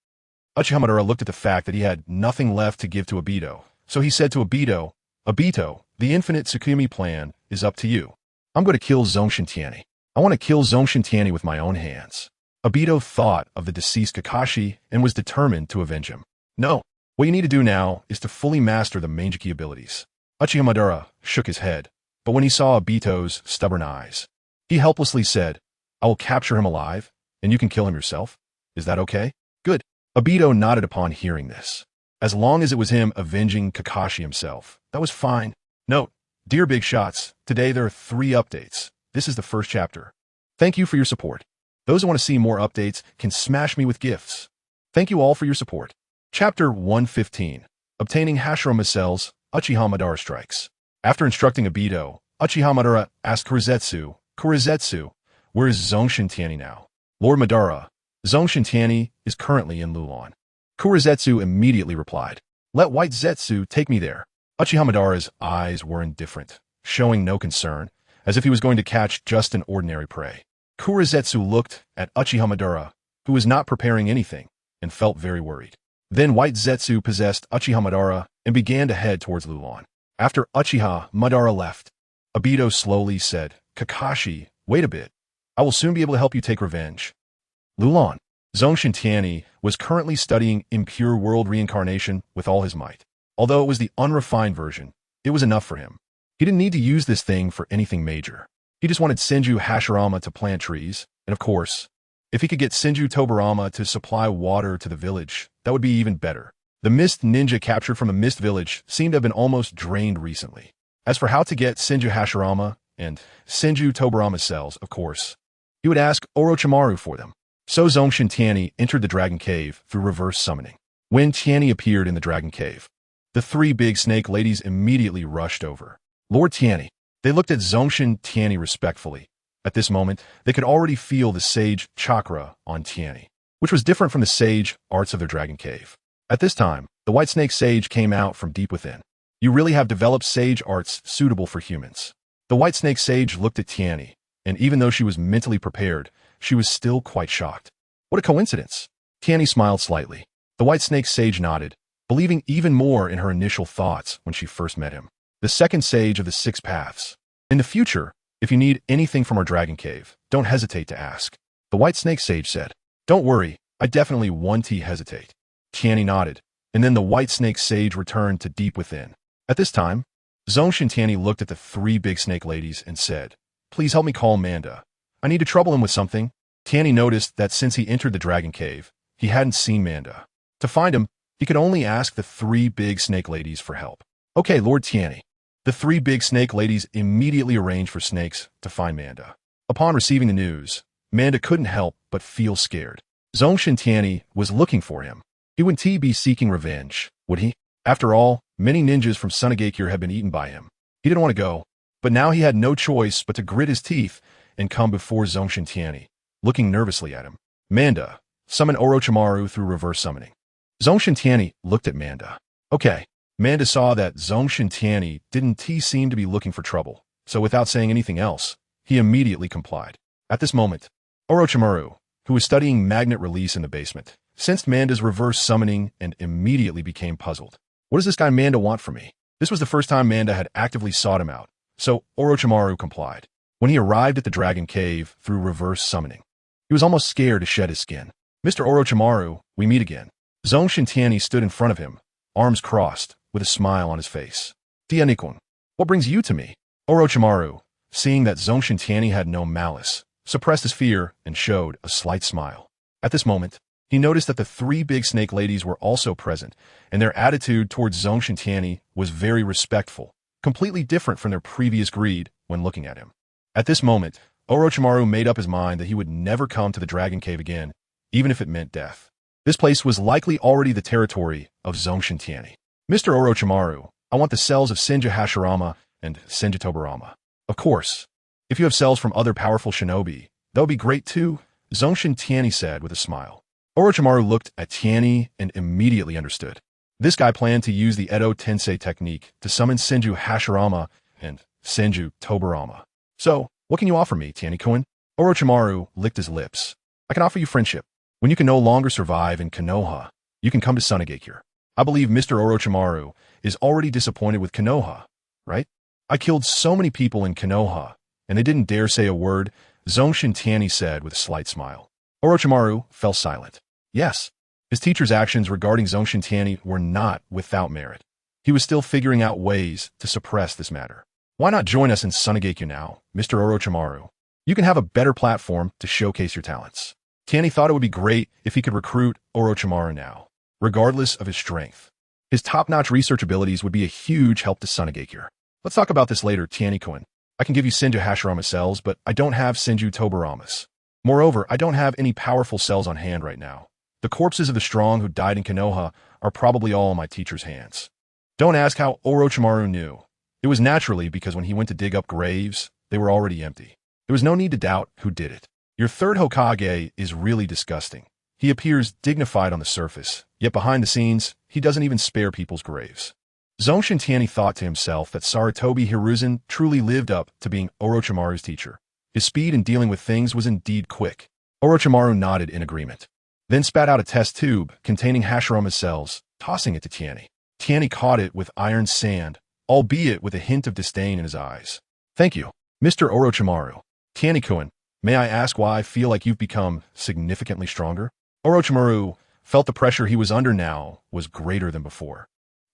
Uchiha Madara looked at the fact that he had nothing left to give to Obito, so he said to Obito, Obito, the infinite Tsukumi plan is up to you. I'm going to kill Zongshen Tianyi. I want to kill Zongshen Tianyi with my own hands. Obito thought of the deceased Kakashi and was determined to avenge him. No, what you need to do now is to fully master the Manjiki abilities. Uchiha Madara shook his head, but when he saw Obito's stubborn eyes, he helplessly said, I will capture him alive, and you can kill him yourself. Is that okay? Good. Obito nodded upon hearing this. As long as it was him avenging Kakashi himself, that was fine. Note, dear Big Shots, today there are 3 updates. This is the first chapter. Thank you for your support. Those who want to see more updates can smash me with gifts. Thank you all for your support. Chapter 115. Obtaining Hashirama cells, Uchiha Madara strikes. After instructing Obito, Uchiha Madara asked Kurizetsu, where is Zongshen Tianyi now? Lord Madara, Zongshen Tianyi is currently in Lulan. Kurizetsu immediately replied, let White Zetsu take me there. Uchiha Madara's eyes were indifferent, showing no concern, as if he was going to catch just an ordinary prey. Kurizetsu looked at Uchiha Madara, who was not preparing anything, and felt very worried. Then White Zetsu possessed Uchiha Madara and began to head towards Lulan. After Uchiha Madara left, Obito slowly said, Kakashi, wait a bit. I will soon be able to help you take revenge. Lulan. Zongshen Tianyi was currently studying Impure World Reincarnation with all his might. Although it was the unrefined version, it was enough for him. He didn't need to use this thing for anything major. He just wanted Senju Hashirama to plant trees, and of course, if he could get Senju Tobarama to supply water to the village, that would be even better. The mist ninja captured from the mist village seemed to have been almost drained recently. As for how to get Senju Hashirama and Senju Tobarama cells, of course, he would ask Orochimaru for them. So Zongshen Tianyi entered the dragon cave through reverse summoning. When Tianyi appeared in the dragon cave, the 3 big snake ladies immediately rushed over. Lord Tianyi. They looked at Zongshen Tianyi respectfully. At this moment, they could already feel the sage chakra on Tianyi, which was different from the sage arts of their dragon cave. At this time, the white snake sage came out from deep within. You really have developed sage arts suitable for humans. The white snake sage looked at Tianyi, and even though she was mentally prepared, she was still quite shocked. What a coincidence. Tianyi smiled slightly. The white snake sage nodded, believing even more in her initial thoughts when she first met him. The second sage of the 6 paths. In the future, if you need anything from our dragon cave, don't hesitate to ask. The white snake sage said, don't worry, I definitely won't hesitate. Tianyi nodded, and then the white snake sage returned to deep within. At this time, Zongshen Tianyi looked at the 3 big snake ladies and said, please help me call Manda. I need to trouble him with something. Tianyi noticed that since he entered the dragon cave, he hadn't seen Manda. To find him, he could only ask the 3 big snake ladies for help. Okay, Lord Tianyi. The 3 big snake ladies immediately arranged for snakes to find Manda. Upon receiving the news, Manda couldn't help but feel scared. Zongshen Tianyi was looking for him. He wouldn't be seeking revenge, would he? After all, many ninjas from Sunagakure had been eaten by him. He didn't want to go, but now he had no choice but to grit his teeth and come before Zongshen Tianyi, looking nervously at him. Manda, summon Orochimaru through reverse summoning. Zongshen Tianyi looked at Manda. Okay. Manda saw that Zongshen Tianyi didn't seem to be looking for trouble, so without saying anything else, he immediately complied. At this moment, Orochimaru, who was studying magnet release in the basement, sensed Manda's reverse summoning and immediately became puzzled. What does this guy Manda want from me? This was the first time Manda had actively sought him out, so Orochimaru complied. When he arrived at the dragon cave through reverse summoning, he was almost scared to shed his skin. Mr. Orochimaru, we meet again. Zongshen Tianyi stood in front of him, arms crossed, with a smile on his face. Tianyi-kun, what brings you to me? Orochimaru, seeing that Zongshen Tianyi had no malice, suppressed his fear and showed a slight smile. At this moment, he noticed that the three big snake ladies were also present, and their attitude towards Zongshen Tianyi was very respectful, completely different from their previous greed when looking at him. At this moment, Orochimaru made up his mind that he would never come to the Dragon Cave again, even if it meant death. This place was likely already the territory of Zongshen Tianyi. Mr. Orochimaru, I want the cells of Senju Hashirama and Senju Tobirama. Of course, if you have cells from other powerful shinobi, that would be great too, Zongshen Tianyi said with a smile. Orochimaru looked at Tianyi and immediately understood. This guy planned to use the Edo Tensei technique to summon Senju Hashirama and Senju Tobirama. So, what can you offer me, Tianyi-kun? Orochimaru licked his lips. I can offer you friendship. When you can no longer survive in Konoha, you can come to Sunagakure. I believe Mr. Orochimaru is already disappointed with Konoha, right? I killed so many people in Konoha, and they didn't dare say a word, Zongshen Tianyi said with a slight smile. Orochimaru fell silent. Yes, his teacher's actions regarding Zongshen Tianyi were not without merit. He was still figuring out ways to suppress this matter. Why not join us in Sunagakure now, Mr. Orochimaru? You can have a better platform to showcase your talents. Tianyi thought it would be great if he could recruit Orochimaru now, regardless of his strength. His top-notch research abilities would be a huge help to Sunagakure. Let's talk about this later, Tianyi-kun. I can give you Senju Hashirama cells, but I don't have Senju Tobiramas. Moreover, I don't have any powerful cells on hand right now. The corpses of the strong who died in Konoha are probably all in my teacher's hands. Don't ask how Orochimaru knew. It was naturally because when he went to dig up graves, they were already empty. There was no need to doubt who did it. Your third Hokage is really disgusting. He appears dignified on the surface, yet behind the scenes, he doesn't even spare people's graves. Zongshen Tianyi thought to himself that Sarutobi Hiruzen truly lived up to being Orochimaru's teacher. His speed in dealing with things was indeed quick. Orochimaru nodded in agreement, then spat out a test tube containing Hashirama's cells, tossing it to Tianyi. Tianyi caught it with iron sand, albeit with a hint of disdain in his eyes. Thank you, Mr. Orochimaru. Tianyi-kun, may I ask why I feel like you've become significantly stronger? Orochimaru felt the pressure he was under now was greater than before.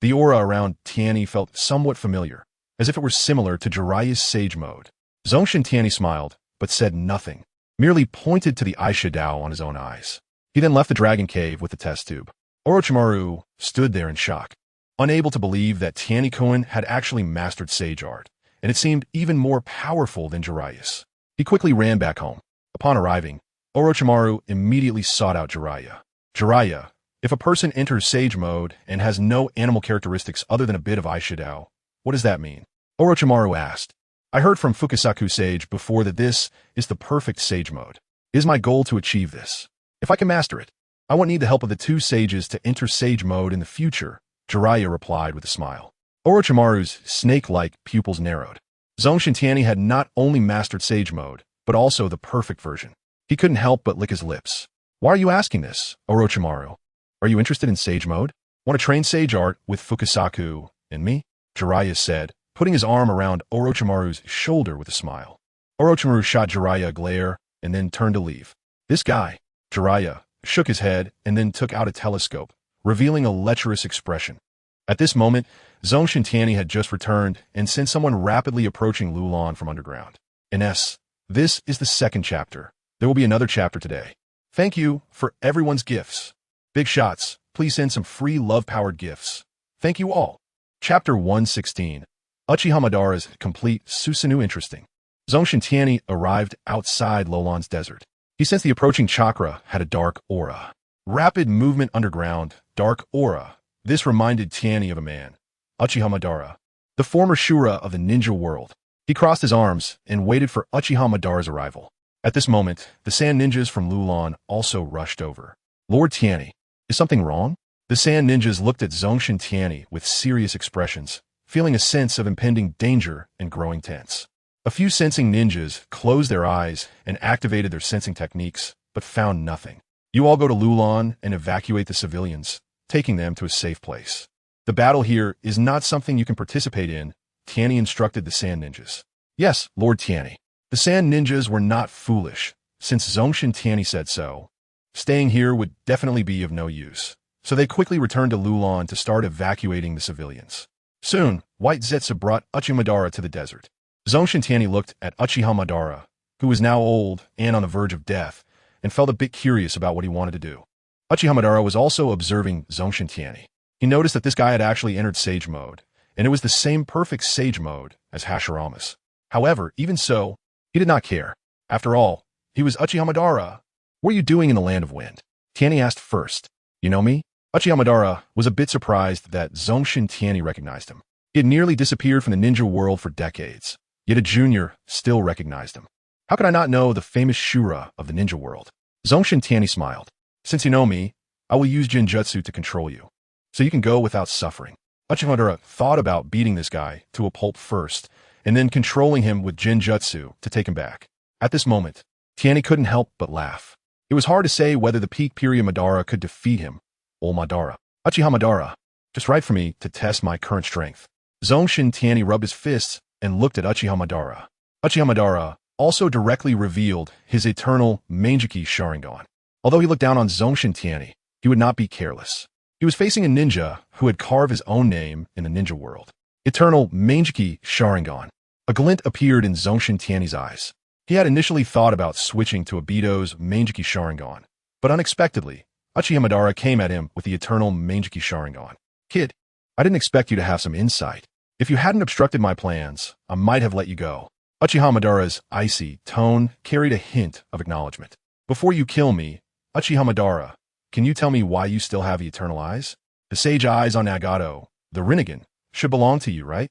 The aura around Tianyi felt somewhat familiar, as if it were similar to Jiraiya's Sage Mode. Zongshen Tianyi smiled, but said nothing, merely pointed to the eyeshadow on his own eyes. He then left the Dragon Cave with the test tube. Orochimaru stood there in shock, unable to believe that Tianyi-kun had actually mastered Sage Art, and it seemed even more powerful than Jiraiya's. He quickly ran back home. Upon arriving, Orochimaru immediately sought out Jiraiya. Jiraiya, if a person enters Sage Mode and has no animal characteristics other than a bit of eyeshadow, what does that mean? Orochimaru asked. I heard from Fukasaku Sage before that this is the perfect Sage Mode. It is my goal to achieve this. If I can master it, I won't need the help of the two sages to enter Sage Mode in the future, Jiraiya replied with a smile. Orochimaru's snake-like pupils narrowed. Zongshen Tianyi had not only mastered Sage Mode, but also the perfect version. He couldn't help but lick his lips. Why are you asking this, Orochimaru? Are you interested in Sage Mode? Want to train Sage Art with Fukasaku and me? Jiraiya said, putting his arm around Orochimaru's shoulder with a smile. Orochimaru shot Jiraiya a glare and then turned to leave. This guy, Jiraiya, shook his head and then took out a telescope, revealing a lecherous expression. At this moment, Zongshen Tianyi had just returned and sent someone rapidly approaching Lulan from underground. Ines, this is the second chapter. There will be another chapter today. Thank you for everyone's gifts. Big shots, please send some free love-powered gifts. Thank you all. Chapter 116. Uchiha Madara's complete Susanoo interesting. Zongshen Tianyi arrived outside Lulan's desert. He sensed the approaching chakra had a dark aura. Rapid movement underground, dark aura. This reminded Tianyi of a man, Uchiha Madara, the former Shura of the ninja world. He crossed his arms and waited for Uchiha Madara's arrival. At this moment, the sand ninjas from Lulan also rushed over. Lord Tianyi, is something wrong? The sand ninjas looked at Zongshen Tianyi with serious expressions, feeling a sense of impending danger and growing tense. A few sensing ninjas closed their eyes and activated their sensing techniques, but found nothing. You all go to Lulan and evacuate the civilians, taking them to a safe place. The battle here is not something you can participate in, Tianyi instructed the sand ninjas. Yes, Lord Tianyi. The sand ninjas were not foolish, since Zongshen Tianyi said so. Staying here would definitely be of no use, so they quickly returned to Lulan to start evacuating the civilians. Soon, White Zetsu brought Uchiha Madara to the desert. Zongshen Tianyi looked at Uchiha Madara, who was now old and on the verge of death, and felt a bit curious about what he wanted to do. Uchiha Madara was also observing Zongshen Tianyi. He noticed that this guy had actually entered Sage Mode, and it was the same perfect Sage Mode as Hashirama's. However, even so, he did not care. After all, he was Uchiha Madara. What are you doing in the Land of Wind? Tianyi asked first. You know me? Uchiha Madara was a bit surprised that Zongshen Tianyi recognized him. He had nearly disappeared from the ninja world for decades, yet a junior still recognized him. How could I not know the famous Shura of the ninja world? Zongshen Tianyi smiled. Since you know me, I will use Jinjutsu to control you, so you can go without suffering. Uchiha Madara thought about beating this guy to a pulp first, and then controlling him with Jinjutsu to take him back. At this moment, Tianyi couldn't help but laugh. It was hard to say whether the peak period Madara could defeat him. Old Madara. Uchiha Madara. Just right for me to test my current strength. Zongshen Tianyi rubbed his fists and looked at Uchiha Madara. Uchiha Madara also directly revealed his eternal Mangekyou Sharingan. Although he looked down on Zongshen Tianyi, he would not be careless. He was facing a ninja who had carved his own name in the ninja world. Eternal Mangekyou Sharingan. A glint appeared in Zongshen Tianyi's eyes. He had initially thought about switching to Obito's Mangekyou Sharingan, but unexpectedly, Uchiha Madara came at him with the eternal Mangekyou Sharingan. Kid, I didn't expect you to have some insight. If you hadn't obstructed my plans, I might have let you go. Uchiha Madara's icy tone carried a hint of acknowledgement. Before you kill me, Uchiha Madara, can you tell me why you still have the eternal eyes? The sage eyes on Nagato, the Rinnegan, should belong to you, right?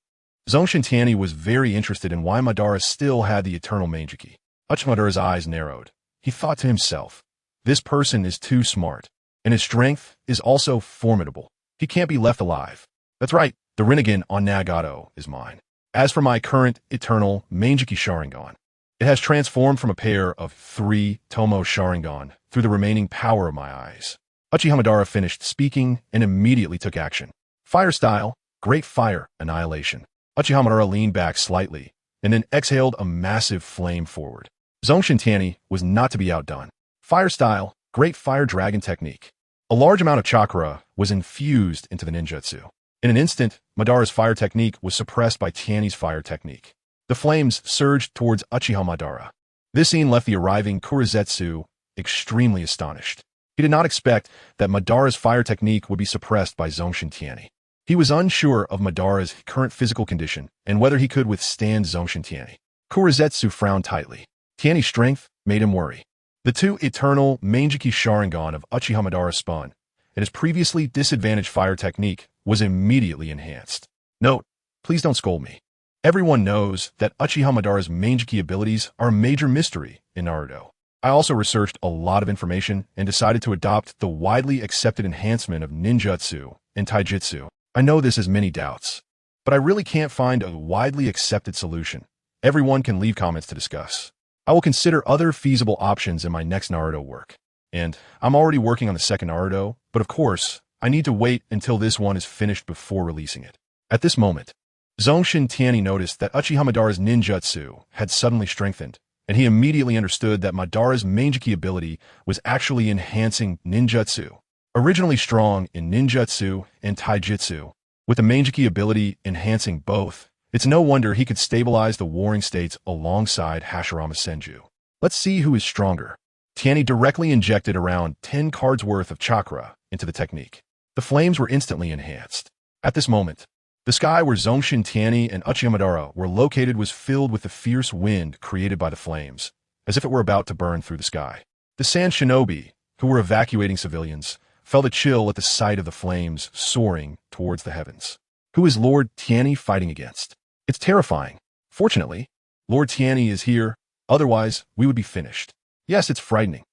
Zongshen Tianyi was very interested in why Madara still had the eternal Mangekyou. Uchiha Madara's eyes narrowed. He thought to himself, this person is too smart, and his strength is also formidable. He can't be left alive. That's right, the Rinnegan on Nagato is mine. As for my current eternal Mangekyou Sharingan, it has transformed from a pair of 3 Tomo Sharingan through the remaining power of my eyes. Uchiha Madara finished speaking and immediately took action. Fire style, great fire, annihilation. Uchiha Madara leaned back slightly and then exhaled a massive flame forward. Zongshen Tianyi was not to be outdone. Fire style, great fire dragon technique. A large amount of chakra was infused into the ninjutsu. In an instant, Madara's fire technique was suppressed by Tianyi's fire technique. The flames surged towards Uchiha Madara. This scene left the arriving Kurizetsu extremely astonished. He did not expect that Madara's fire technique would be suppressed by Zongshen Tianyi. He was unsure of Madara's current physical condition and whether he could withstand Zongshen Tianyi. Kurizetsu frowned tightly. Tianyi's strength made him worry. The 2 eternal Mangekyou Sharingan of Uchiha Madara spun, and his previously disadvantaged fire technique was immediately enhanced. Note, please don't scold me. Everyone knows that Uchiha Madara's Mangekyou abilities are a major mystery in Naruto. I also researched a lot of information and decided to adopt the widely accepted enhancement of ninjutsu and taijutsu. I know this has many doubts, but I really can't find a widely accepted solution. Everyone can leave comments to discuss. I will consider other feasible options in my next Naruto work. And I'm already working on the second Naruto, but of course, I need to wait until this one is finished before releasing it. At this moment, Zongshen Tianyi noticed that Uchiha Madara's ninjutsu had suddenly strengthened, and he immediately understood that Madara's Mangekyou ability was actually enhancing ninjutsu. Originally strong in ninjutsu and taijutsu, with the Mangekyou ability enhancing both, it's no wonder he could stabilize the warring states alongside Hashirama Senju. Let's see who is stronger. Tianyi directly injected around 10 cards worth of chakra into the technique. The flames were instantly enhanced. At this moment, the sky where Zongshen Tianyi and Uchiha Madara were located was filled with the fierce wind created by the flames, as if it were about to burn through the sky. The sand shinobi, who were evacuating civilians, felt a chill at the sight of the flames soaring towards the heavens. Who is Lord Tianyi fighting against? It's terrifying. Fortunately, Lord Tianyi is here, otherwise we would be finished. Yes, it's frightening.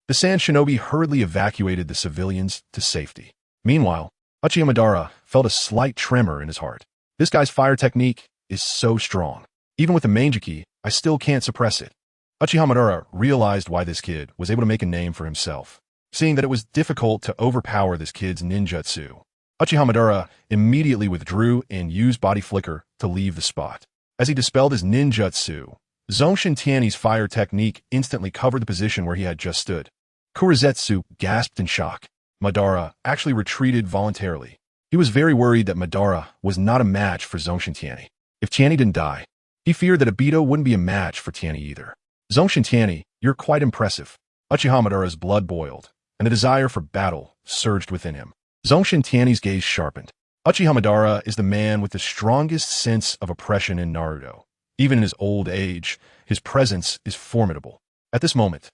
The sand shinobi hurriedly evacuated the civilians to safety. Meanwhile, Uchiha Madara felt a slight tremor in his heart. This guy's fire technique is so strong. Even with the Mangekyou, I still can't suppress it. Uchiha Madara realized why this kid was able to make a name for himself, seeing that it was difficult to overpower this kid's ninjutsu. Uchiha Madara immediately withdrew and used Body Flicker to leave the spot. As he dispelled his ninjutsu, Zongshen Tianyi's fire technique instantly covered the position where he had just stood. Kurizetsu gasped in shock. Madara actually retreated voluntarily. He was very worried that Madara was not a match for Zongshen Tianyi. If Tianyi didn't die, He feared that Obito wouldn't be a match for Tianyi either. Zongshen Tianyi, you're quite impressive. Uchiha Madara's blood boiled, and the desire for battle surged within him. Zongshen Tianyi's gaze sharpened. Uchiha Madara is the man with the strongest sense of oppression in Naruto. Even in his old age, his presence is formidable. At this moment,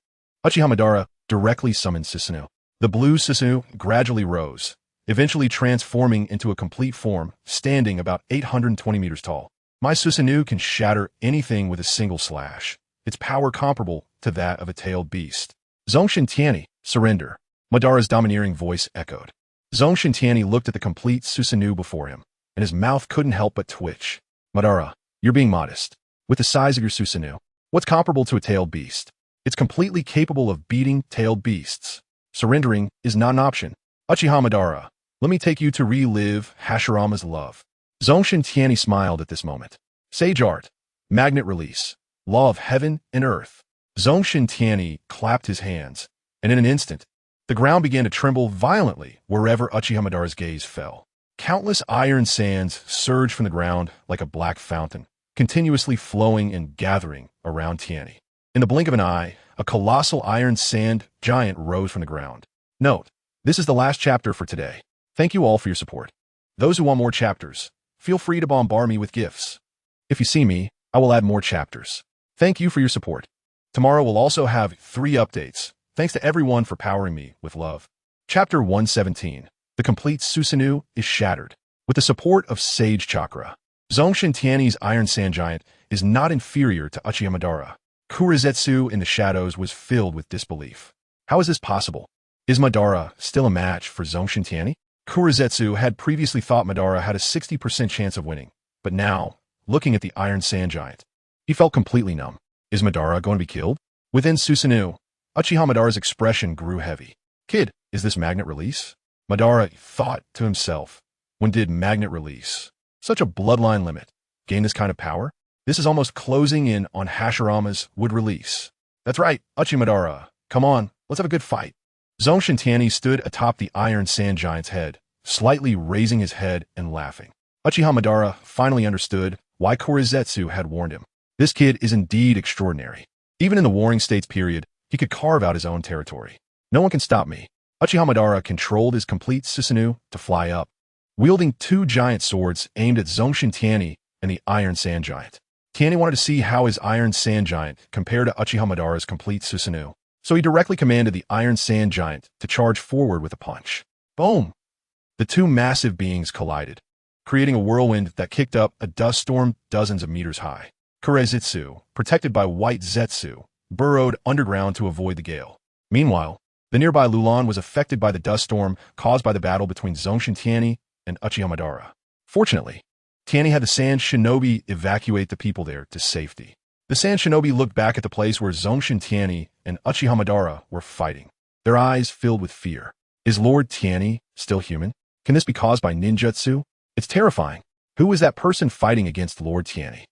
Uchiha Madara directly summoned Susanoo. The blue Susanoo gradually rose, eventually transforming into a complete form, standing about 820 meters tall. My Susanoo can shatter anything with a single slash, its power comparable to that of a tailed beast. Zongshen Tianyi, surrender. Madara's domineering voice echoed. Zongshen Tianyi looked at the complete Susanoo before him, and his mouth couldn't help but twitch. Madara, you're being modest. With the size of your Susanoo, what's comparable to a tailed beast? It's completely capable of beating tailed beasts. Surrendering is not an option. Uchiha Madara, let me take you to relive Hashirama's love. Zongshen Tianyi smiled at this moment. Sage art, magnet release, law of heaven and earth. Zongshen Tianyi clapped his hands, and in an instant, the ground began to tremble violently wherever Uchiha Madara's gaze fell. Countless iron sands surged from the ground like a black fountain, continuously flowing and gathering around Tianyi. In the blink of an eye, a colossal iron sand giant rose from the ground. Note, this is the last chapter for today. Thank you all for your support. Those who want more chapters, feel free to bombard me with gifts. If you see me, I will add more chapters. Thank you for your support. Tomorrow we'll also have 3 updates. Thanks to everyone for powering me with love. Chapter 117. The complete Susanoo is shattered. With the support of Sage Chakra, Zongshen Tianyi's Iron Sand Giant is not inferior to Uchiha Madara. Kurizetsu in the shadows was filled with disbelief. How is this possible? Is Madara still a match for Zongshen Tianyi? Kurizetsu had previously thought Madara had a 60% chance of winning, but now, looking at the Iron Sand Giant, he felt completely numb. Is Madara going to be killed? Within Susanoo, Uchiha Madara's expression grew heavy. Kid, is this magnet release? Madara thought to himself. When did magnet release? Such a bloodline limit. Gain this kind of power? This is almost closing in on Hashirama's would release. That's right, Uchiha Madara. Come on, let's have a good fight. Zongshen Tianyi stood atop the Iron Sand Giant's head, slightly raising his head and laughing. Uchiha Madara finally understood why Kurizetsu had warned him. This kid is indeed extraordinary. Even in the Warring States period, he could carve out his own territory. No one can stop me. Uchiha Madara controlled his complete Susanoo to fly up, wielding 2 giant swords aimed at Zongshen Tianyi and the Iron Sand Giant. Tianyi wanted to see how his Iron Sand Giant compared to Uchiha Madara's complete Susanoo, so he directly commanded the Iron Sand Giant to charge forward with a punch. Boom! The 2 massive beings collided, creating a whirlwind that kicked up a dust storm dozens of meters high. Kurizetsu, protected by white Zetsu, burrowed underground to avoid the gale. Meanwhile, the nearby Lulan was affected by the dust storm caused by the battle between Zongshen Tianyi and Uchiha Madara. Fortunately, Tianyi had the Sand Shinobi evacuate the people there to safety. The Sand Shinobi looked back at the place where Zongshen Tianyi and Uchiha Madara were fighting, their eyes filled with fear. Is Lord Tianyi still human? Can this be caused by ninjutsu? It's terrifying. Who is that person fighting against Lord Tianyi?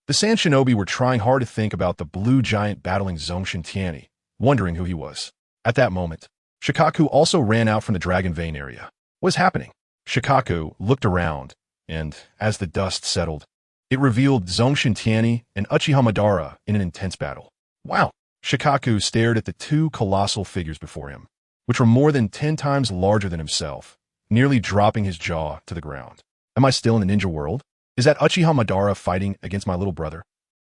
The Sand Shinobi were trying hard to think about the blue giant battling Zongshen Tianyi, wondering who he was. At that moment, Shikaku also ran out from the Dragon Vein area. What is happening? Shikaku looked around, and as the dust settled, it revealed Zongshen Tianyi and Uchiha Madara in an intense battle. Wow! Shikaku stared at the 2 colossal figures before him, which were more than 10 times larger than himself, nearly dropping his jaw to the ground. Am I still in the ninja world? Is that Uchiha Madara fighting against my little brother?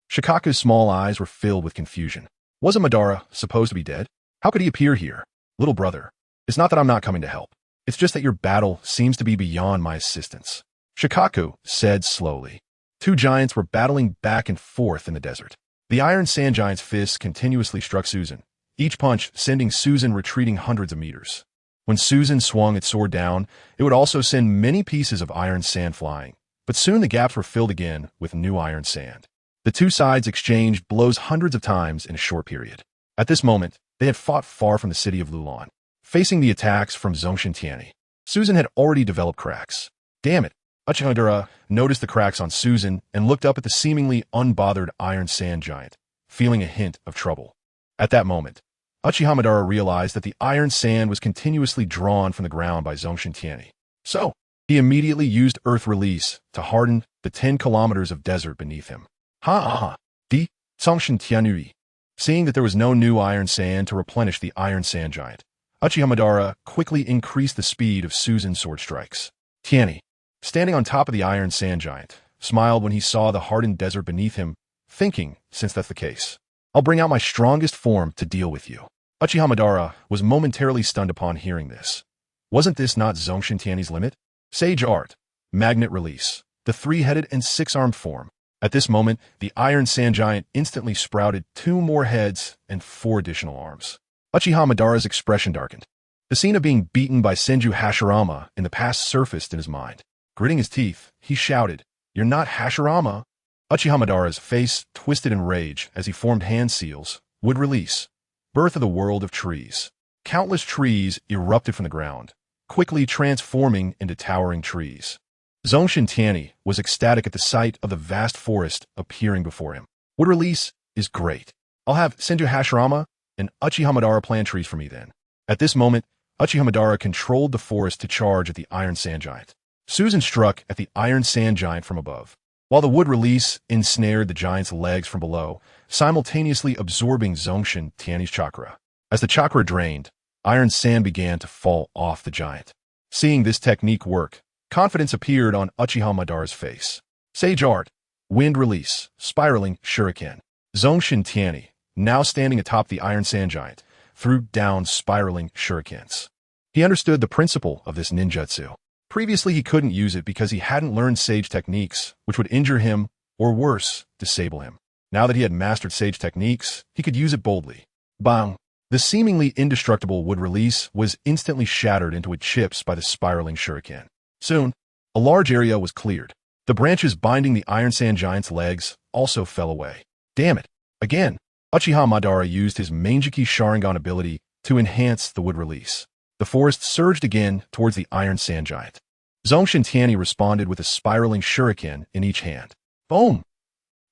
Shikaku's small eyes were filled with confusion. Wasn't Madara supposed to be dead? How could he appear here? Little brother, it's not that I'm not coming to help. It's just that your battle seems to be beyond my assistance. Shikaku said slowly. 2 giants were battling back and forth in the desert. The Iron Sand Giant's fists continuously struck Susan, each punch sending Susan retreating hundreds of meters. When Susan swung its sword down, it would also send many pieces of iron sand flying. But soon the gaps were filled again with new iron sand. The 2 sides exchanged blows hundreds of times in a short period. At this moment, they had fought far from the city of Lulan, facing the attacks from Zongshen Tianyi. Susan had already developed cracks. Damn it! Uchiha Madara noticed the cracks on Susan and looked up at the seemingly unbothered Iron Sand Giant, feeling a hint of trouble. At that moment, Uchiha Madara realized that the iron sand was continuously drawn from the ground by Zongshen Tianyi. So, he immediately used Earth Release to harden the 10 kilometers of desert beneath him. Ha ha ha. D. Zongshen Tianyi. Seeing that there was no new iron sand to replenish the iron sand giant, Uchiha Madara quickly increased the speed of Susan's sword strikes. Tianyi, standing on top of the iron sand giant, smiled when he saw the hardened desert beneath him, thinking, since that's the case, I'll bring out my strongest form to deal with you. Uchiha Madara was momentarily stunned upon hearing this. Wasn't this not Zongshen Tianyi's limit? Sage Art, Magnet Release, the three-headed and six-armed form. At this moment, the Iron Sand Giant instantly sprouted 2 more heads and 4 additional arms. Uchiha Madara's expression darkened. The scene of being beaten by Senju Hashirama in the past surfaced in his mind. Gritting his teeth, he shouted, "You're not Hashirama!" Uchiha Madara's face twisted in rage as he formed hand seals. Would release. Birth of the world of trees. Countless trees erupted from the ground, quickly transforming into towering trees. Zongshen Tianyi was ecstatic at the sight of the vast forest appearing before him. Wood release is great. I'll have Senju Hashirama and Uchiha Madara plant trees for me then. At this moment, Uchiha Madara controlled the forest to charge at the Iron Sand Giant. Susan struck at the Iron Sand Giant from above, while the wood release ensnared the giant's legs from below, simultaneously absorbing Zongshen Tianyi's chakra. As the chakra drained, iron sand began to fall off the giant. Seeing this technique work, confidence appeared on Uchiha Madara's face. Sage Art, Wind Release, Spiraling Shuriken. Zongshen Tianyi, now standing atop the Iron Sand Giant, threw down spiraling shurikens. He understood the principle of this ninjutsu. Previously, he couldn't use it because he hadn't learned sage techniques, which would injure him, or worse, disable him. Now that he had mastered sage techniques, he could use it boldly. Bang! The seemingly indestructible wood release was instantly shattered into chips by the spiraling shuriken. Soon, a large area was cleared. The branches binding the Iron Sand Giant's legs also fell away. Damn it! Again, Uchiha Madara used his Manjiki Sharingan ability to enhance the wood release. The forest surged again towards the Iron Sand Giant. Zongshen Tianyi responded with a spiraling shuriken in each hand. Boom!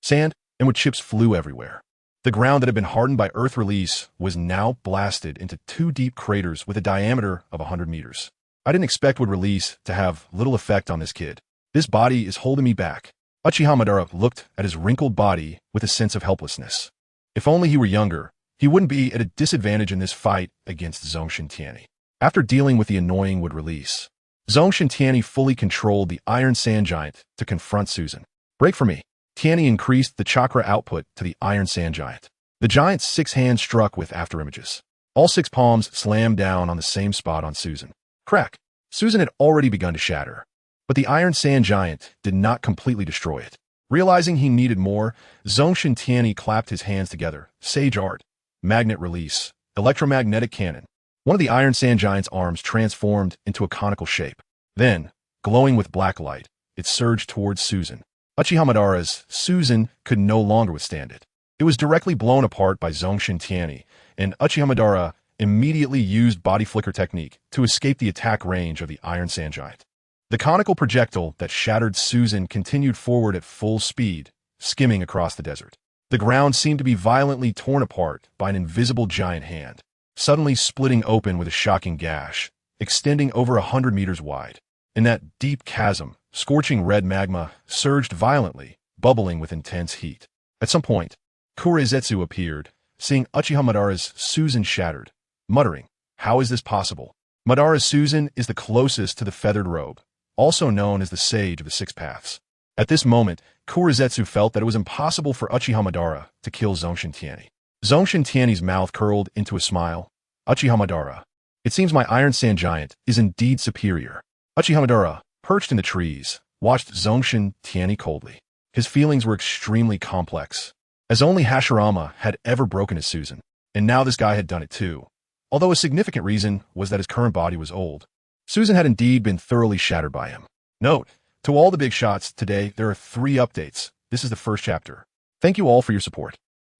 Sand and wood chips flew everywhere. The ground that had been hardened by earth release was now blasted into 2 deep craters with a diameter of 100 meters. I didn't expect wood release to have little effect on this kid. This body is holding me back. Uchiha Madara looked at his wrinkled body with a sense of helplessness. If only he were younger, he wouldn't be at a disadvantage in this fight against Zongshen Tianyi. After dealing with the annoying wood release, Zongshen Tianyi fully controlled the Iron Sand Giant to confront Susan. Break for me. Tianyi increased the chakra output to the Iron Sand Giant. The giant's 6 hands struck with afterimages. All 6 palms slammed down on the same spot on Susan. Crack! Susan had already begun to shatter. But the Iron Sand Giant did not completely destroy it. Realizing he needed more, Zongshen Tianyi clapped his hands together. Sage Art, Magnet Release, Electromagnetic Cannon. One of the Iron Sand Giant's arms transformed into a conical shape. Then, glowing with black light, it surged towards Susan. Uchiha Madara's Susan could no longer withstand it. It was directly blown apart by Zongshen Tianyi, and Uchiha Madara immediately used body flicker technique to escape the attack range of the Iron Sand Giant. The conical projectile that shattered Susan continued forward at full speed, skimming across the desert. The ground seemed to be violently torn apart by an invisible giant hand, suddenly splitting open with a shocking gash, extending over 100 meters wide. In that deep chasm, scorching red magma surged violently, bubbling with intense heat. At some point, Kurezetsu appeared, seeing Uchiha Madara's Susan shattered, muttering, "How is this possible?" Madara's Susan is the closest to the feathered robe, also known as the Sage of the 6 Paths. At this moment, Kurezetsu felt that it was impossible for Uchiha Madara to kill Zongshen Tianyi. Zongshen Tianyi's mouth curled into a smile. Uchiha Madara, it seems my Iron Sand Giant is indeed superior. Uchiha Madara, perched in the trees, watched Zongshen Tianyi coldly. His feelings were extremely complex, as only Hashirama had ever broken his Susan, and now this guy had done it too. Although a significant reason was that his current body was old. Susan had indeed been thoroughly shattered by him. Note, to all the big shots, today there are 3 updates. This is the first chapter. Thank you all for your support.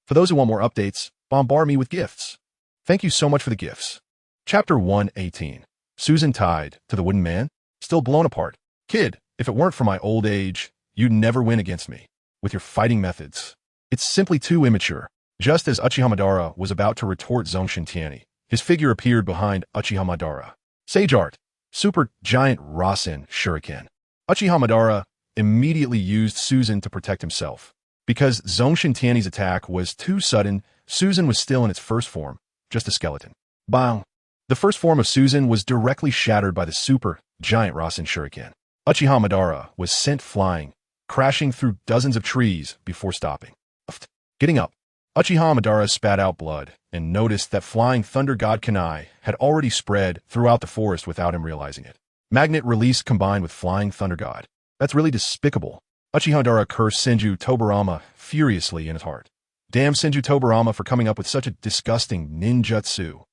For those who want more updates, bombard me with gifts. Thank you so much for the gifts. Chapter 118. Susan tied to the wooden man, still blown apart. Kid, if it weren't for my old age, you'd never win against me. With your fighting methods. It's simply too immature. Just as Uchiha Madara was about to retort Zongshen Tianyi, his figure appeared behind Uchiha Madara. Sage Art, Super Giant Rasen Shuriken. Uchiha Madara immediately used Susan to protect himself. Because Zongshen Tianyi's attack was too sudden, Susan was still in its first form, just a skeleton. Bang! The first form of Susan was directly shattered by the super giant Rasen Shuriken. Uchiha Madara was sent flying, crashing through dozens of trees before stopping. Getting up, Uchiha Madara spat out blood and noticed that flying Thunder God Kunai had already spread throughout the forest without him realizing it. Magnet release combined with flying Thunder God. That's really despicable. Uchiha Madara cursed Senju Tobarama furiously in his heart. Damn Senju Tobarama for coming up with such a disgusting ninjutsu.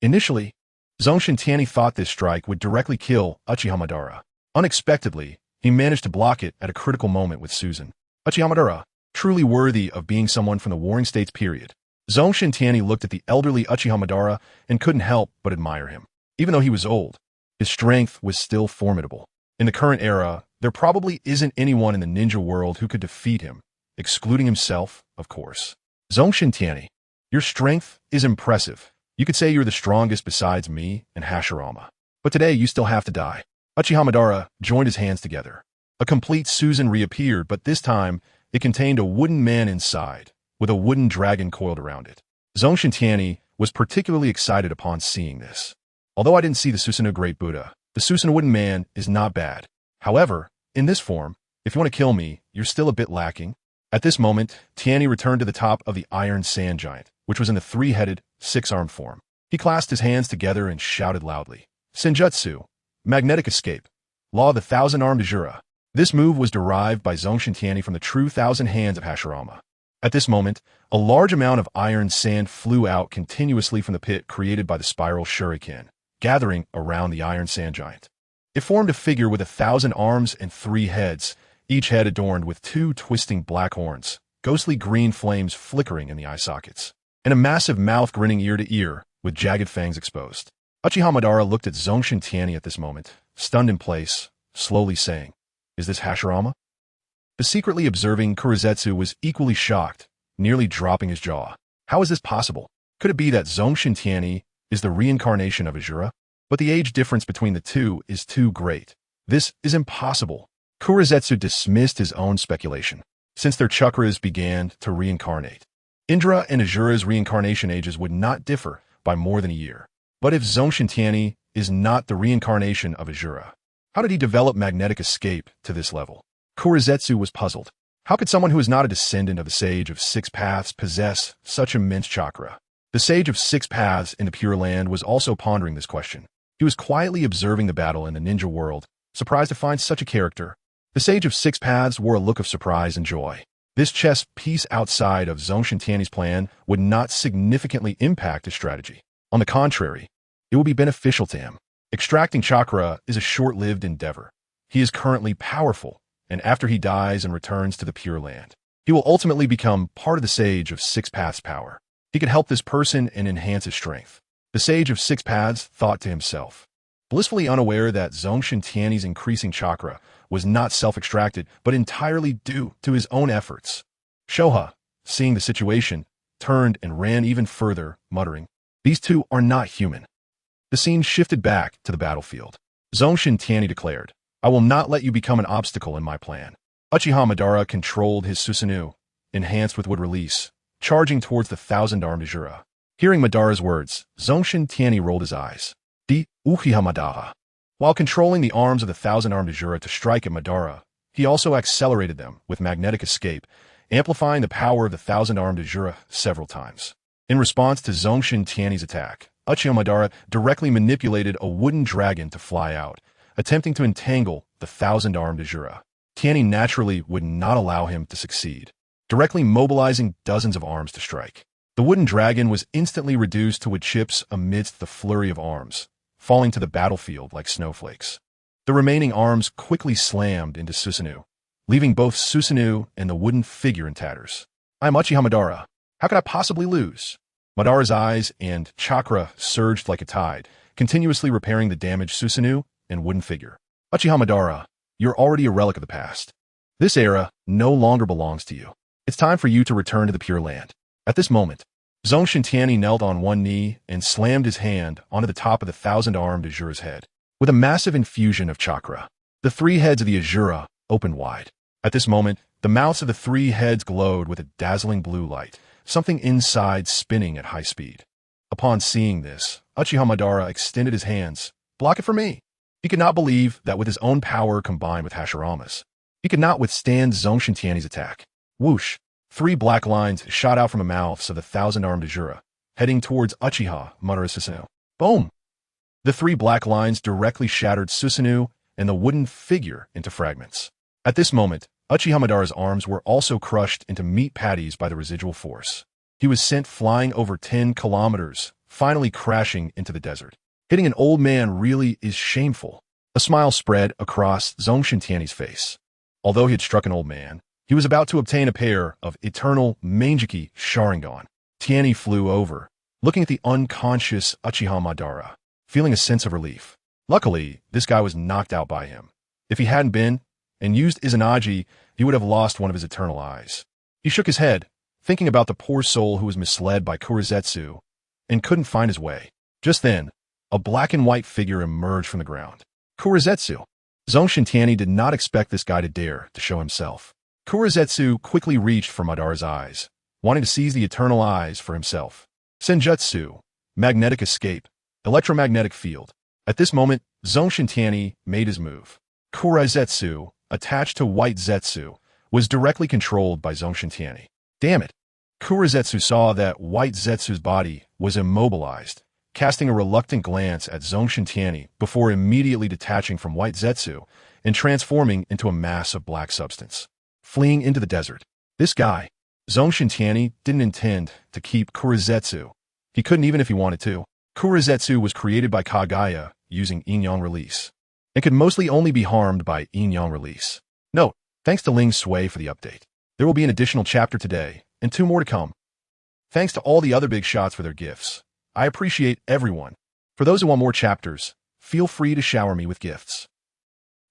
Initially, Zongshen Tianyi thought this strike would directly kill Uchiha Madara. Unexpectedly, he managed to block it at a critical moment with Susan. Uchiha Madara, truly worthy of being someone from the Warring States period. Zongshen Tianyi looked at the elderly Uchiha Madara and couldn't help but admire him. Even though he was old, his strength was still formidable. In the current era, there probably isn't anyone in the ninja world who could defeat him, excluding himself, of course. Zongshen Tianyi, your strength is impressive. You could say you're the strongest besides me and Hashirama. But today you still have to die. Uchiha Madara joined his hands together. A complete Susan reappeared, but this time it contained a wooden man inside, with a wooden dragon coiled around it. Zongshen Tianyi was particularly excited upon seeing this. Although I didn't see the Susanoo Great Buddha, the Susanoo Wooden Man is not bad. However, in this form, if you want to kill me, you're still a bit lacking. At this moment, Tianyi returned to the top of the Iron Sand Giant, which was in the three-headed, six-armed form. He clasped his hands together and shouted loudly, Senjutsu, Magnetic Escape, Law of the Thousand-Armed Ajura. This move was derived by Zongshen Tianyi from the true Thousand Hands of Hashirama. At this moment, a large amount of iron sand flew out continuously from the pit created by the spiral shuriken, gathering around the Iron Sand Giant. It formed a figure with 1,000 arms and 3 heads, each head adorned with 2 twisting black horns, ghostly green flames flickering in the eye sockets, and a massive mouth grinning ear to ear with jagged fangs exposed. Uchiha Madara looked at Zongshen Tianyi at this moment, stunned in place, slowly saying, Is this Hashirama? The secretly observing Kurizetsu was equally shocked, nearly dropping his jaw. How is this possible? Could it be that Zongshen Tianyi is the reincarnation of Ajura? But the age difference between the two is too great. This is impossible. Kurizetsu dismissed his own speculation, since their chakras began to reincarnate. Indra and Ajura's reincarnation ages would not differ by more than a year. But if Zongshen Tianyi is not the reincarnation of Ajura, how did he develop magnetic escape to this level? Kurizetsu was puzzled. How could someone who is not a descendant of the Sage of Six Paths possess such immense chakra? The Sage of Six Paths in the Pure Land was also pondering this question. He was quietly observing the battle in the ninja world, surprised to find such a character. The Sage of Six Paths wore a look of surprise and joy. This chess piece outside of Zongshen Tianyi's plan would not significantly impact his strategy. On the contrary, it will be beneficial to him. Extracting chakra is a short-lived endeavor. He is currently powerful, and after he dies and returns to the Pure Land, he will ultimately become part of the Sage of Six Paths' power. He could help this person and enhance his strength. The Sage of Six Paths thought to himself, blissfully unaware that Zongshen Tianyi's increasing chakra was not self-extracted, but entirely due to his own efforts. Shoha, seeing the situation, turned and ran even further, muttering, These two are not human. The scene shifted back to the battlefield. Zongshen Tianyi declared, I will not let you become an obstacle in my plan. Uchiha Madara controlled his Susanoo, enhanced with wood release, charging towards the thousand-armed Ajura. Hearing Madara's words, Zongshen Tianyi rolled his eyes. Di Uchiha Madara. While controlling the arms of the thousand-armed Ajura to strike at Madara, he also accelerated them with magnetic escape, amplifying the power of the thousand-armed Ajura several times. In response to Zongshen Tianyi's attack, Uchiha Madara directly manipulated a wooden dragon to fly out, attempting to entangle the thousand-armed Ajura. Tianyi naturally would not allow him to succeed, directly mobilizing dozens of arms to strike. The wooden dragon was instantly reduced to wood chips amidst the flurry of arms, falling to the battlefield like snowflakes. The remaining arms quickly slammed into Susanoo, leaving both Susanoo and the wooden figure in tatters. I am Uchiha Madara. How could I possibly lose? Madara's eyes and chakra surged like a tide, continuously repairing the damaged Susanoo and wooden figure. Uchiha Madara, you're already a relic of the past. This era no longer belongs to you. It's time for you to return to the Pure Land. At this moment, Zongshen Tianyi knelt on one knee and slammed his hand onto the top of the thousand-armed Ajura's head. With a massive infusion of chakra, the 3 heads of the Ajura opened wide. At this moment, The mouths of the three heads glowed with a dazzling blue light, something inside spinning at high speed. Upon seeing this, Uchiha Madara extended his hands. Block it for me. He could not believe that with his own power combined with Hashirama's, he could not withstand Zongshen Tianyi's attack. Whoosh! 3 black lines shot out from the mouths of the thousand-armed Ajura, heading towards Uchiha Madara's Susanoo. Boom! The 3 black lines directly shattered Susanoo and the wooden figure into fragments. At this moment, Uchiha Madara's arms were also crushed into meat patties by the residual force. He was sent flying over 10 kilometers, finally crashing into the desert. Hitting an old man really is shameful. A smile spread across Zongshen Tianyi's face. Although he had struck an old man, he was about to obtain a pair of eternal Mangeki Sharingan. Tianyi flew over, looking at the unconscious Uchiha Madara, feeling a sense of relief. Luckily, this guy was knocked out by him. If he hadn't been, and used Izanagi, he would have lost one of his eternal eyes. He shook his head, thinking about the poor soul who was misled by Kurizetsu, and couldn't find his way. Just then, a black and white figure emerged from the ground. Kurizetsu. Zongshen Tianyi did not expect this guy to dare to show himself. Kurizetsu quickly reached for Madara's eyes, wanting to seize the eternal eyes for himself. Senjutsu, magnetic escape, electromagnetic field. At this moment, Zongshen Tianyi made his move. Kurizetsu, attached to White Zetsu, was directly controlled by Zongshen Tianyi. Damn it! Kurizetsu saw that White Zetsu's body was immobilized, casting a reluctant glance at Zongshen Tianyi before immediately detaching from White Zetsu and transforming into a mass of black substance. Fleeing into the desert. This guy, Zongshen Tianyi, didn't intend to keep Kurizetsu. He couldn't even if he wanted to. Kurizetsu was created by Kagaya using yin-yang release, and could mostly only be harmed by yin-yang release. Note, thanks to Ling Sui for the update. There will be an additional chapter today, and 2 more to come. Thanks to all the other big shots for their gifts. I appreciate everyone. For those who want more chapters, feel free to shower me with gifts.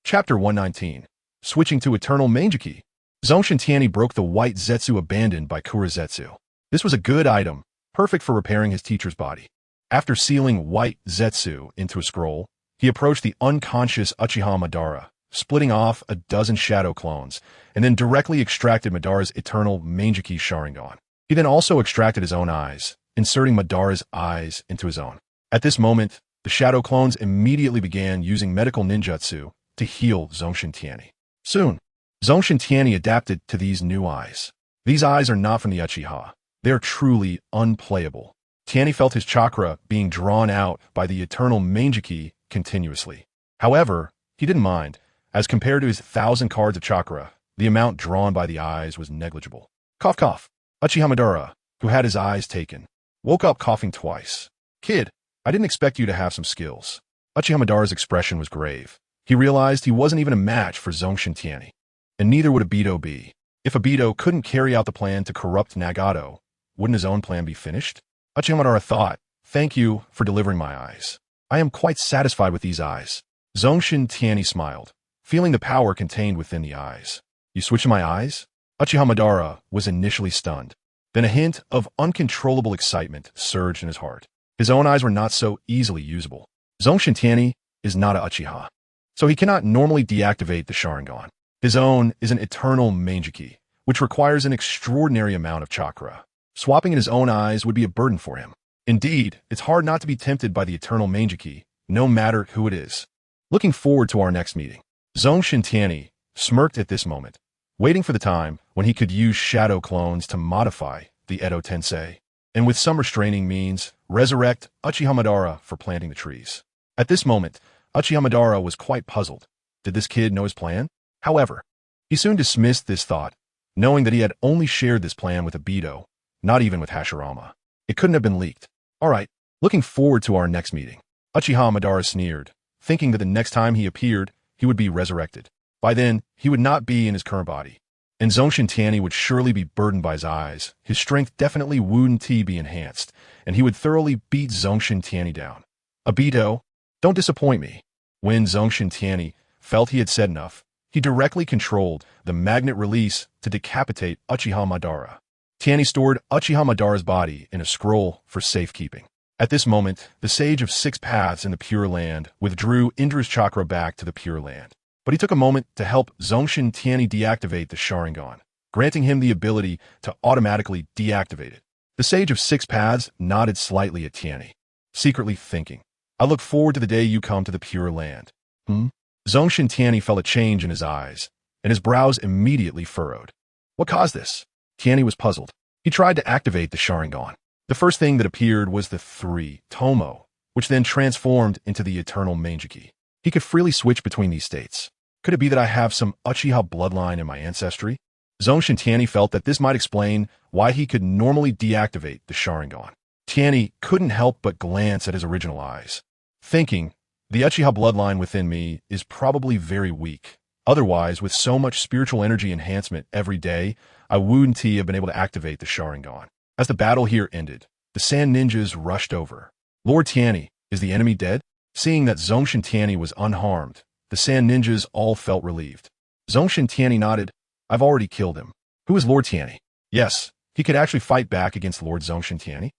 Chapter 119. Switching to Eternal Mangeki. Zongshen Tianyi broke the White Zetsu abandoned by Kurizetsu. This was a good item, perfect for repairing his teacher's body. After sealing White Zetsu into a scroll, he approached the unconscious Uchiha Madara, splitting off a dozen shadow clones, and then directly extracted Madara's eternal Mangeki Sharingan. He then also extracted his own eyes, inserting Madara's eyes into his own. At this moment, the shadow clones immediately began using medical ninjutsu to heal Zongshen Tianyi. Soon, Zongshen Tianyi adapted to these new eyes. These eyes are not from the Uchiha. They are truly unplayable. Tianyi felt his chakra being drawn out by the eternal Mangeki continuously. However, he didn't mind. As compared to his 1,000 cards of chakra, the amount drawn by the eyes was negligible. Cough cough. Uchiha Madara, who had his eyes taken, woke up coughing twice. Kid, I didn't expect you to have some skills. Uchiha Madara's expression was grave. He realized he wasn't even a match for Zongshen Tianyi. And neither would Obito be. If Obito couldn't carry out the plan to corrupt Nagato, wouldn't his own plan be finished? Uchiha Madara thought, thank you for delivering my eyes. I am quite satisfied with these eyes. Zongshen Tianyi smiled, feeling the power contained within the eyes. You switching my eyes? Uchiha Madara was initially stunned. Then a hint of uncontrollable excitement surged in his heart. His own eyes were not so easily usable. Zongshen Tianyi is not a Uchiha, so he cannot normally deactivate the Sharingan. His own is an eternal Mangeki, which requires an extraordinary amount of chakra. Swapping in his own eyes would be a burden for him. Indeed, it's hard not to be tempted by the eternal Mangeki, no matter who it is. Looking forward to our next meeting. Zongshen Tianyi smirked at this moment, waiting for the time when he could use shadow clones to modify the Edo Tensei, and with some restraining means, resurrect Uchiha Madara for planting the trees. At this moment, Uchiha Madara was quite puzzled. Did this kid know his plan? However, he soon dismissed this thought, knowing that he had only shared this plan with Obito, not even with Hashirama. It couldn't have been leaked. Alright, looking forward to our next meeting. Uchiha Madara sneered, thinking that the next time he appeared, he would be resurrected. By then, he would not be in his current body. And Zongshen Tianyi would surely be burdened by his eyes. His strength definitely wouldn't be enhanced, and he would thoroughly beat Zongshen Tianyi down. Obito, don't disappoint me. When Zongshen Tianyi felt he had said enough, he directly controlled the magnet release to decapitate Uchiha Madara. Tianyi stored Uchiha Madara's body in a scroll for safekeeping. At this moment, the Sage of Six Paths in the Pure Land withdrew Indra's chakra back to the Pure Land. But he took a moment to help Zongshen Tianyi deactivate the Sharingan. granting him the ability to automatically deactivate it. The Sage of Six Paths nodded slightly at Tianyi, secretly thinking, I look forward to the day you come to the Pure Land. Zongshen Tianyi felt a change in his eyes, and his brows immediately furrowed. What caused this? Tianyi was puzzled. He tried to activate the Sharingan. The first thing that appeared was the 3 Tomo, which then transformed into the Eternal Mangeki. He could freely switch between these states. Could it be that I have some Uchiha bloodline in my ancestry? Zongshen Tianyi felt that this might explain why he could normally deactivate the Sharingan. Tianyi couldn't help but glance at his original eyes, thinking, the Uchiha bloodline within me is probably very weak. Otherwise, with so much spiritual energy enhancement every day, I wouldn't have been able to activate the Sharingan. As the battle here ended, the Sand Ninjas rushed over. Lord Tianyi, is the enemy dead? Seeing that Zongshen Tianyi was unharmed, the Sand Ninjas all felt relieved. Zongshen Tianyi nodded. I've already killed him. Who is Lord Tianyi? Yes, he could actually fight back against Lord Zongshen Tianyi.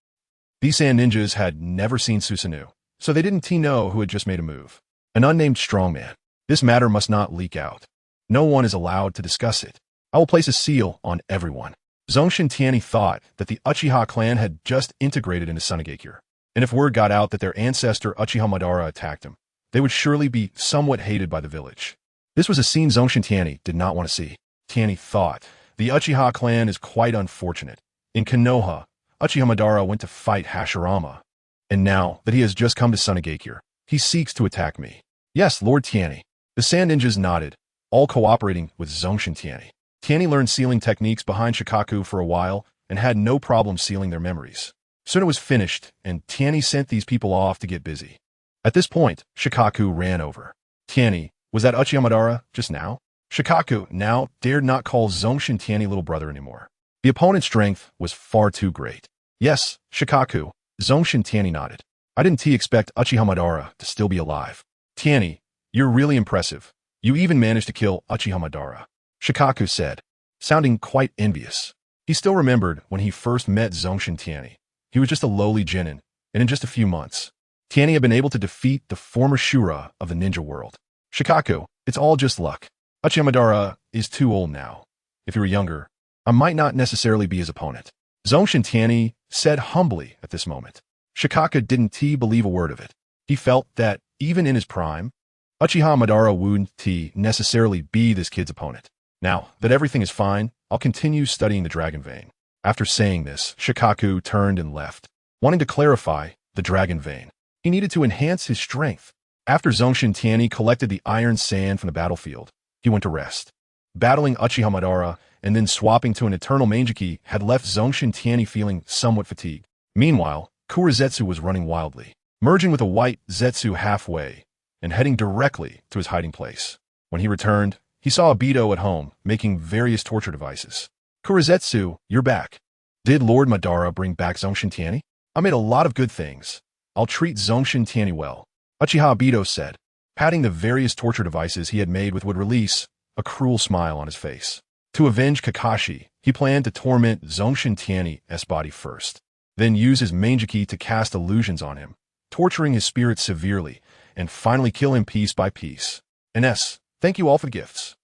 These Sand Ninjas had never seen Susanoo, so they didn't know who had just made a move. An unnamed strongman. This matter must not leak out. No one is allowed to discuss it. I will place a seal on everyone. Zongshen Tianyi thought that the Uchiha clan had just integrated into Sunagakure, and if word got out that their ancestor Uchiha Madara attacked him, they would surely be somewhat hated by the village. This was a scene Zongshen Tianyi did not want to see. Tianyi thought, the Uchiha clan is quite unfortunate. In Konoha, Uchiha Madara went to fight Hashirama, and now that he has just come to Sunagakure, he seeks to attack me. Yes, Lord Tianyi. The Sand Ninjas nodded, all cooperating with Zongshen Tianyi. Tianyi learned sealing techniques behind Shikaku for a while and had no problem sealing their memories. Suna was finished, and Tianyi sent these people off to get busy. At this point, Shikaku ran over. Tianyi, was that Uchiha Madara just now? Shikaku now dared not call Zongshen Tianyi little brother anymore. The opponent's strength was far too great. Yes, Shikaku, Zongshen Tianyi nodded. I didn't expect Uchiha Madara to still be alive. Tianyi, you're really impressive. You even managed to kill Uchiha Madara, Shikaku said, sounding quite envious. He still remembered when he first met Zongshen Tianyi. He was just a lowly Genin, and in just a few months, Tianyi had been able to defeat the former Shura of the ninja world. Shikaku, it's all just luck. Uchiha Madara is too old now. If he were younger, I might not necessarily be his opponent. Zongshen Tianyi said humbly at this moment. Shikaku didn't believe a word of it. He felt that, even in his prime, Uchiha Madara wouldn't necessarily be this kid's opponent. Now that everything is fine, I'll continue studying the Dragon Vein. After saying this, Shikaku turned and left, wanting to clarify the Dragon Vein. He needed to enhance his strength. After Zongshen Tianyi collected the iron sand from the battlefield, he went to rest. Battling Uchiha Madara and then swapping to an Eternal Mangeki had left Zongshen Tianyi feeling somewhat fatigued. Meanwhile, Kurizetsu was running wildly, merging with a white Zetsu halfway and heading directly to his hiding place. When he returned, he saw Obito at home, making various torture devices. Kurizetsu, you're back. Did Lord Madara bring back Zongshen Tianyi? I made a lot of good things. I'll treat Zongshen Tianyi well, Uchiha Obito said, patting the various torture devices he had made with would release a cruel smile on his face. To avenge Kakashi, he planned to torment Zongshen Tianyi's body first, then use his Mangeki to cast illusions on him, torturing his spirit severely, and finally kill him piece by piece. NS, thank you all for the gifts.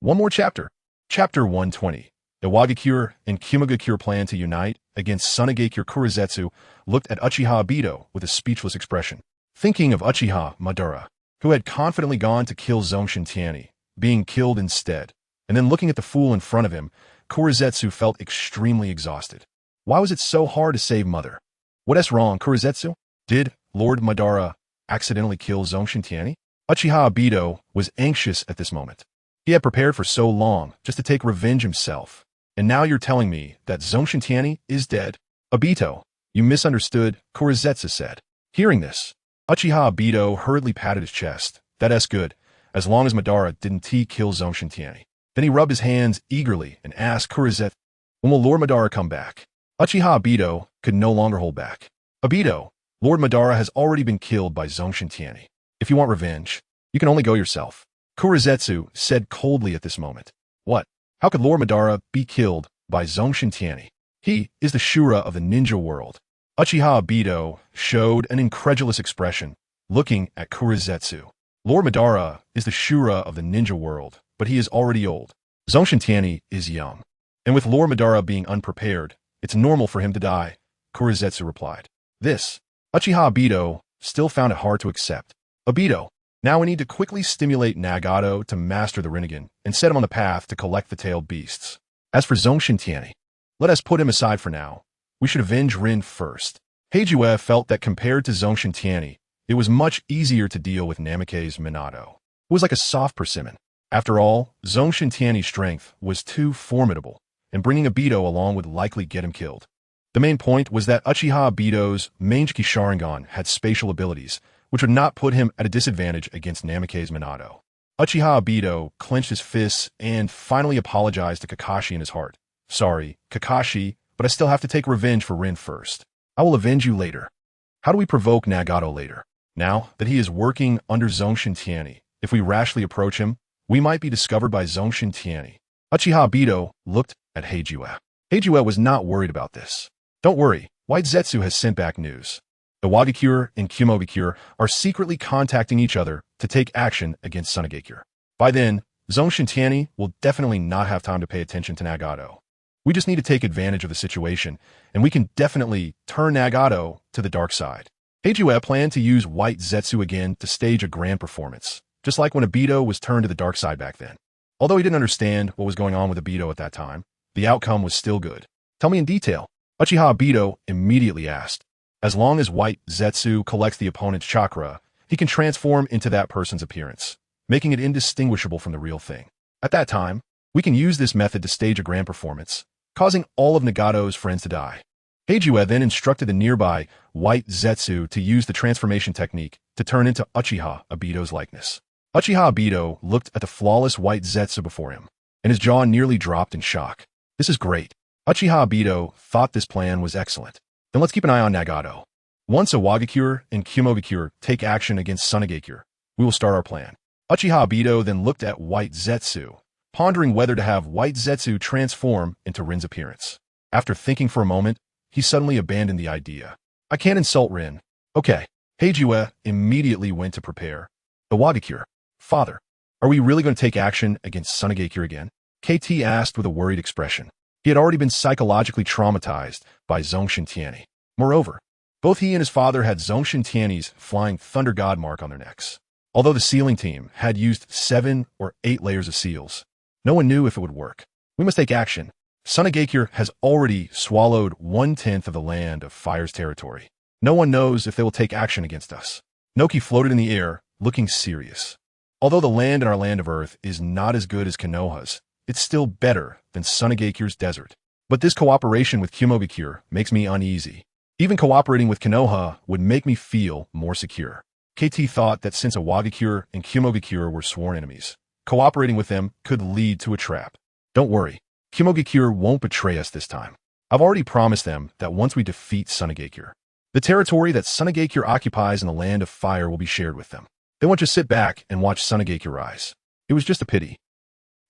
One more chapter. Chapter 120. Iwagakure and Kimagakure plan to unite against Sunagakure. Kurizetsu looked at Uchiha Obito with a speechless expression, thinking of Uchiha Madara, who had confidently gone to kill Zongshen Tianyi, being killed instead, and then looking at the fool in front of him, Kurizetsu felt extremely exhausted. Why was it so hard to save Mother? What's wrong, Kurizetsu? Did Lord Madara accidentally kill Zongshen Tianyi? Uchiha Obito was anxious at this moment. He had prepared for so long just to take revenge himself, and now you're telling me that Zongshen Tianyi is dead? Obito, you misunderstood, Kurizetsu said. Hearing this, Uchiha Obito hurriedly patted his chest. That's good, as long as Madara didn't kill Zongshen Tianyi. Then he rubbed his hands eagerly and asked Kurizetsu, when will Lord Madara come back? Uchiha Obito could no longer hold back. Obito, Lord Madara has already been killed by Zongshen Tianyi. If you want revenge, you can only go yourself, Kurizetsu said coldly at this moment. What? How could Lord Madara be killed by Zongshen Tianyi? He is the Shura of the ninja world. Uchiha Obito showed an incredulous expression, looking at Kurizetsu. Lord Madara is the Shura of the ninja world, but he is already old. Zongshen Tianyi is young. And with Lord Madara being unprepared, it's normal for him to die, Kurizetsu replied. This, Uchiha Obito still found it hard to accept. Obito, now we need to quickly stimulate Nagato to master the Rinnegan and set him on the path to collect the tailed beasts. As for Zongshen Tianyi, let us put him aside for now. We should avenge Rin first. Heijue felt that compared to Zongshen Tianyi, it was much easier to deal with Namake's Minato. It was like a soft persimmon. After all, Zongshen Tianyi's strength was too formidable, and bringing Obito along would likely get him killed. The main point was that Uchiha Obito's Mangekyou Sharingan had spatial abilities, which would not put him at a disadvantage against Namake's Minato. Uchiha Obito clenched his fists and finally apologized to Kakashi in his heart. Sorry, Kakashi, but I still have to take revenge for Rin first. I will avenge you later. How do we provoke Nagato later? Now that he is working under Zongshen Tianyi, if we rashly approach him, we might be discovered by Zongshen Tianyi. Uchiha Obito looked at Heijue. Heijue was not worried about this. Don't worry, White Zetsu has sent back news. The Wagakure and Kumogakure are secretly contacting each other to take action against Sunagakure. By then, Zongshen Tianyi will definitely not have time to pay attention to Nagato. We just need to take advantage of the situation, and we can definitely turn Nagato to the dark side. Heijue planned to use White Zetsu again to stage a grand performance, just like when Obito was turned to the dark side back then. Although he didn't understand what was going on with Obito at that time, the outcome was still good. Tell me in detail, Uchiha Obito immediately asked. As long as White Zetsu collects the opponent's chakra, he can transform into that person's appearance, making it indistinguishable from the real thing. At that time, we can use this method to stage a grand performance, causing all of Nagato's friends to die. Heijue then instructed the nearby White Zetsu to use the transformation technique to turn into Uchiha Obito's likeness. Uchiha Obito looked at the flawless White Zetsu before him, and his jaw nearly dropped in shock. This is great. Uchiha Obito thought this plan was excellent. Then let's keep an eye on Nagato. Once a Wagakure and Kumogakure take action against Sunagakure, we will start our plan. Uchiha Obito then looked at White Zetsu, pondering whether to have White Zetsu transform into Rin's appearance. After thinking for a moment, he suddenly abandoned the idea. I can't insult Rin. Okay. Heijue immediately went to prepare. The Wagakure. Father, are we really going to take action against Sunagakure again? KT asked with a worried expression. He had already been psychologically traumatized by Zongshen Tianyi. Moreover, both he and his father had Zongshen Tianyi's flying thunder god mark on their necks. Although the sealing team had used 7 or 8 layers of seals, no one knew if it would work. We must take action. Sunagakure has already swallowed 1/10 of the land of Fire's territory. No one knows if they will take action against us. Noki floated in the air, looking serious. Although the land in our land of Earth is not as good as Konoha's, it's still better than Sunagakure's desert. But this cooperation with Kumogakure makes me uneasy. Even cooperating with Konoha would make me feel more secure. KT thought that since a Wagakure and Kumogakure were sworn enemies, cooperating with them could lead to a trap. Don't worry, Kumogakure won't betray us this time. I've already promised them that once we defeat Sunagakure, the territory that Sunagakure occupies in the land of fire will be shared with them. They won't just sit back and watch Sunagakure rise. It was just a pity.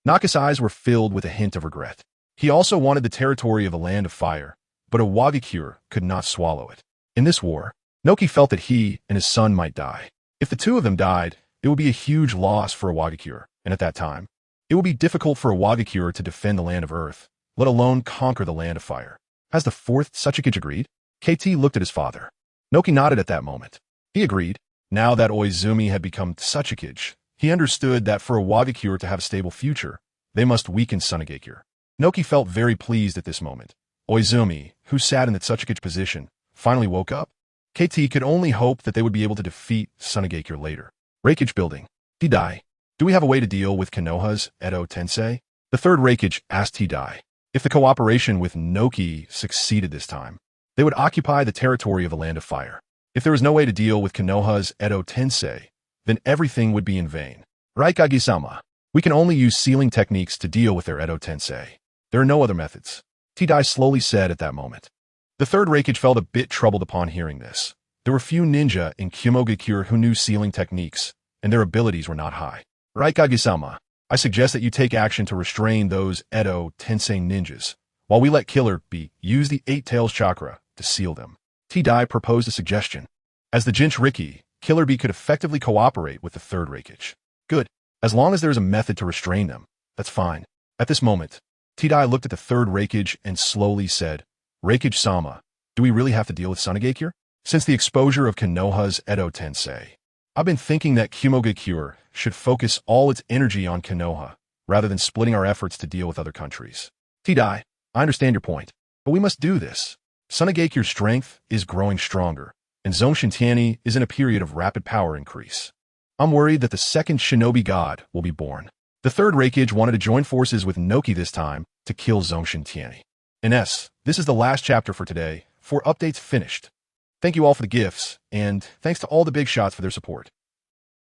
Naka's eyes were filled with a hint of regret. He also wanted the territory of the land of fire, but a Wagakure could not swallow it. In this war, Noki felt that he and his son might die. If the two of them died, it would be a huge loss for a Wagakure, and at that time, it would be difficult for a Wagakure to defend the land of earth, let alone conquer the land of fire. Has the fourth Tsuchikage agreed? KT looked at his father. Noki nodded at that moment. He agreed. Now that Oizumi had become Tsuchikage, he understood that for a Wagakure to have a stable future, they must weaken Sunagakure. Noki felt very pleased at this moment. Oizumi, who sat in the Tsuchikage position, finally woke up. KT could only hope that they would be able to defeat Sunagakure later. Reikage building. Tidai, do we have a way to deal with Konoha's Edo Tensei? The third Reikage asked Tidai. If the cooperation with Noki succeeded this time, they would occupy the territory of the land of fire. If there was no way to deal with Konoha's Edo Tensei, then everything would be in vain. Raikage-sama, we can only use sealing techniques to deal with their Edo Tensei. There are no other methods. Tidai slowly said at that moment. The third Reikage felt a bit troubled upon hearing this. There were few ninja in Kumogakure who knew sealing techniques, and their abilities were not high. Raikage-sama, I suggest that you take action to restrain those Edo Tensei ninjas, while we let Killer Bee use the 8 Tails chakra to seal them. Tidai proposed a suggestion. As the Jinchuriki, Killer Bee could effectively cooperate with the third Reikage. Good. As long as there is a method to restrain them, that's fine. At this moment, Tidai looked at the third Reikage and slowly said, Reikage-sama, do we really have to deal with Sunagakure? Since the exposure of Konoha's Edo Tensei, I've been thinking that Kumogakure should focus all its energy on Konoha, rather than splitting our efforts to deal with other countries. Tidai, I understand your point, but we must do this. Sunagakure's strength is growing stronger, and Zongshen Tianyi is in a period of rapid power increase. I'm worried that the second shinobi god will be born. The third Reikage wanted to join forces with Noki this time to kill Zongshen Tianyi. Ines, this is the last chapter for today. 4 updates finished. Thank you all for the gifts, and thanks to all the big shots for their support.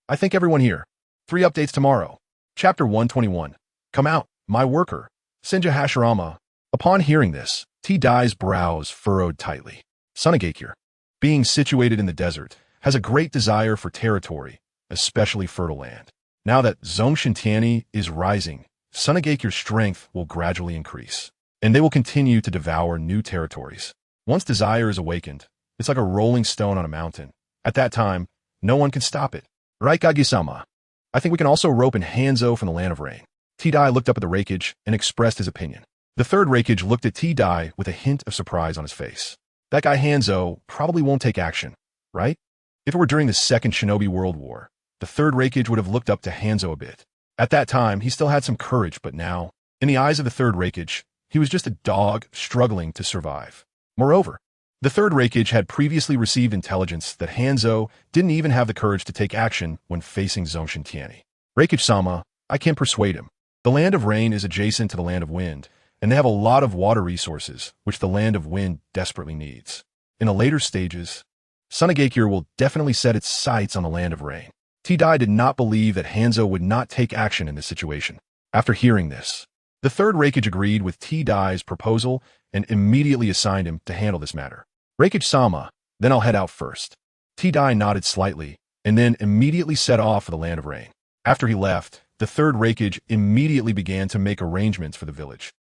I thank everyone here. 3 updates tomorrow. Chapter 121. Come out, my worker. Senja Hashirama. Upon hearing this, Tidai's brows furrowed tightly. Sunagakure, being situated in the desert, has a great desire for territory, especially fertile land. Now that Zongshen Tianyi is rising, Sunagakure's strength will gradually increase, and they will continue to devour new territories. Once desire is awakened, it's like a rolling stone on a mountain. At that time, no one can stop it. Raikage-sama. I think we can also rope in Hanzo from the Land of Rain. Tidai looked up at the Reikage and expressed his opinion. The third Reikage looked at Tidai with a hint of surprise on his face. That guy Hanzo probably won't take action, right? If it were during the Second Shinobi World War, the third Reikage would have looked up to Hanzo a bit. At that time, he still had some courage, but now, in the eyes of the third Reikage, he was just a dog struggling to survive. Moreover, the third Reikage had previously received intelligence that Hanzo didn't even have the courage to take action when facing Zongshen Tianyi. Reikage-sama, I can persuade him. The Land of Rain is adjacent to the Land of Wind, and they have a lot of water resources, which the Land of Wind desperately needs. In the later stages, Sunagakure will definitely set its sights on the Land of Rain. Tidai did not believe that Hanzo would not take action in this situation. After hearing this, the third Reikage agreed with Tidai's proposal and immediately assigned him to handle this matter. Reikage-sama, then I'll head out first. Tidai nodded slightly, and then immediately set off for the Land of Rain. After he left, the third Reikage immediately began to make arrangements for the village.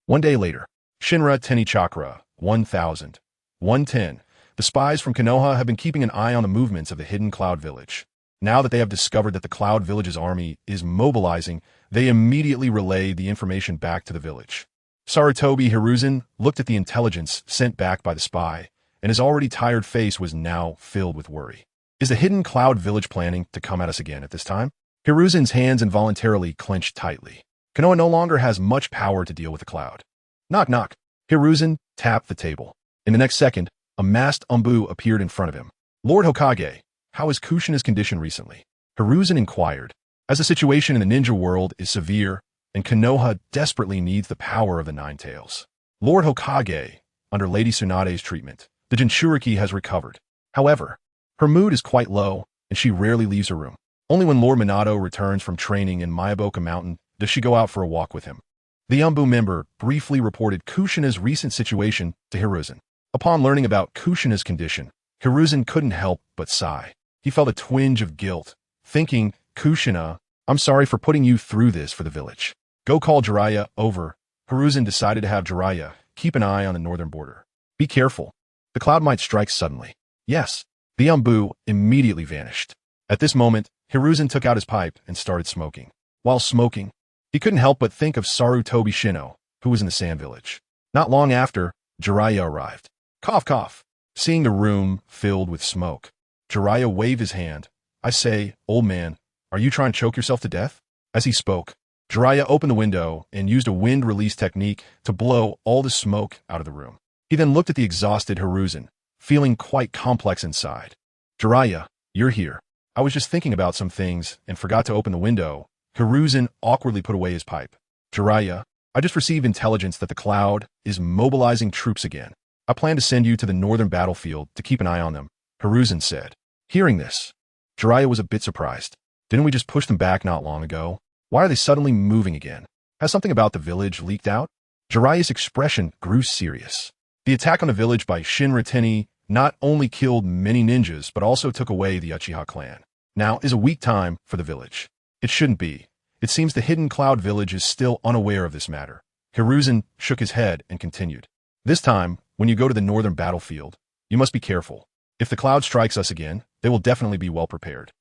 One day later, Shinra Teni Chakra, 1000. 110. The spies from Konoha have been keeping an eye on the movements of the hidden Cloud Village. Now that they have discovered that the Cloud Village's army is mobilizing, they immediately relayed the information back to the village. Sarutobi Hiruzen looked at the intelligence sent back by the spy, and his already tired face was now filled with worry. Is the hidden Cloud Village planning to come at us again at this time? Hiruzen's hands involuntarily clenched tightly. Konoha no longer has much power to deal with the cloud. Knock, knock. Hiruzen tapped the table. In the next second, a masked Umbu appeared in front of him. Lord Hokage, how is Kushina's condition recently? Hiruzen inquired. As the situation in the ninja world is severe, and Konoha desperately needs the power of the Nine Tails. Lord Hokage, under Lady Tsunade's treatment, the Jinchuriki has recovered. However, her mood is quite low, and she rarely leaves her room. Only when Lord Minato returns from training in Mayaboka Mountain does she go out for a walk with him. The Umbu member briefly reported Kushina's recent situation to Hiruzen. Upon learning about Kushina's condition, Hiruzen couldn't help but sigh. He felt a twinge of guilt, thinking, Kushina, I'm sorry for putting you through this for the village. Go call Jiraiya over. Hiruzen decided to have Jiraiya keep an eye on the northern border. Be careful. The cloud might strike suddenly. Yes. The Umbu immediately vanished. At this moment, Hiruzen took out his pipe and started smoking. While smoking, he couldn't help but think of Sarutobi Shino, who was in the sand village. Not long after, Jiraiya arrived. Cough, cough. Seeing the room filled with smoke, Jiraiya waved his hand. I say, old man, are you trying to choke yourself to death? As he spoke, Jiraiya opened the window and used a wind release technique to blow all the smoke out of the room. He then looked at the exhausted Hiruzen, feeling quite complex inside. Jiraiya, you're here. I was just thinking about some things and forgot to open the window. Hiruzen awkwardly put away his pipe. Jiraiya, I just received intelligence that the cloud is mobilizing troops again. I plan to send you to the northern battlefield to keep an eye on them, Hiruzen said. Hearing this, Jiraiya was a bit surprised. Didn't we just push them back not long ago? Why are they suddenly moving again? Has something about the village leaked out? Jiraiya's expression grew serious. The attack on the village by Shinra Teni not only killed many ninjas, but also took away the Uchiha clan. Now is a weak time for the village. It shouldn't be. It seems the hidden cloud village is still unaware of this matter. Hiruzen shook his head and continued. This time, when you go to the northern battlefield, you must be careful. If the cloud strikes us again, they will definitely be well prepared.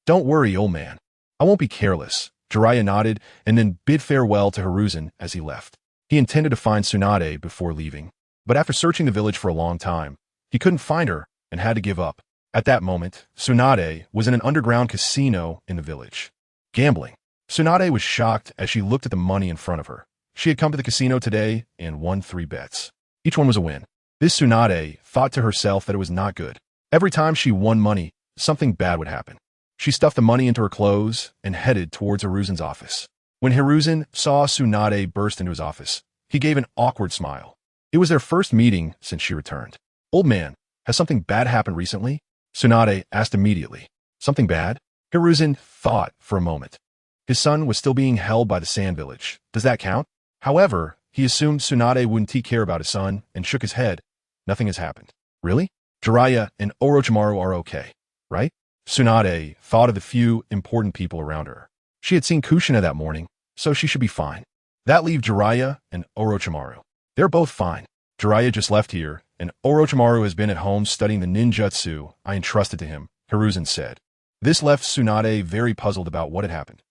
Don't worry, old man. I won't be careless. Jiraiya nodded and then bid farewell to Hiruzen as he left. He intended to find Tsunade before leaving, but after searching the village for a long time, he couldn't find her and had to give up. At that moment, Tsunade was in an underground casino in the village. Gambling. Tsunade was shocked as she looked at the money in front of her. She had come to the casino today and won 3 bets. Each one was a win. This Tsunade thought to herself that it was not good. Every time she won money, something bad would happen. She stuffed the money into her clothes and headed towards Hiruzen's office. When Hiruzen saw Tsunade burst into his office, he gave an awkward smile. It was their first meeting since she returned. "Old man, has something bad happened recently?" Tsunade asked immediately. "Something bad?" Hiruzen thought for a moment. His son was still being held by the Sand Village. Does that count? However, he assumed Tsunade wouldn't take care about his son and shook his head. Nothing has happened. Really? Jiraiya and Orochimaru are okay, right? Tsunade thought of the few important people around her. She had seen Kushina that morning, so she should be fine. That leaves Jiraiya and Orochimaru. They're both fine. Jiraiya just left here, and Orochimaru has been at home studying the ninjutsu I entrusted to him, Hiruzen said. This left Tsunade very puzzled about what had happened.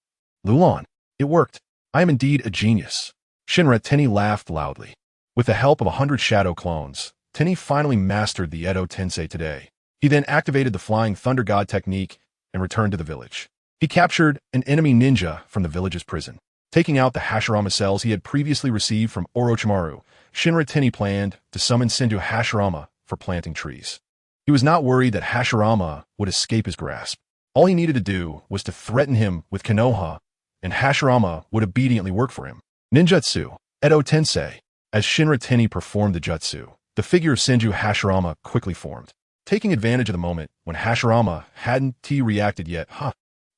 Lulan, it worked. I am indeed a genius. Shinra Tenny laughed loudly. With the help of 100 shadow clones, Tenny finally mastered the Edo Tensei today. He then activated the Flying Thunder God technique and returned to the village. He captured an enemy ninja from the village's prison. Taking out the Hashirama cells he had previously received from Orochimaru, Shinra Tenny planned to summon Senju Hashirama for planting trees. He was not worried that Hashirama would escape his grasp. All he needed to do was to threaten him with Konoha, and Hashirama would obediently work for him. Ninjutsu, Edo Tensei. As Shinra Tenny performed the jutsu, the figure of Senju Hashirama quickly formed. Taking advantage of the moment when Hashirama hadn't reacted yet,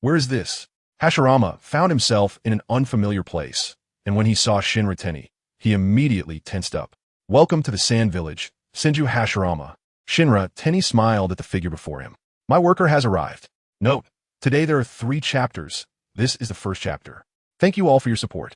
where is this? Hashirama found himself in an unfamiliar place, and when he saw Shinra Tenny, he immediately tensed up. Welcome to the Sand Village, Senju Hashirama. Shinra Tenny smiled at the figure before him. My worker has arrived. Note, today there are 3 chapters. This is the first chapter. Thank you all for your support.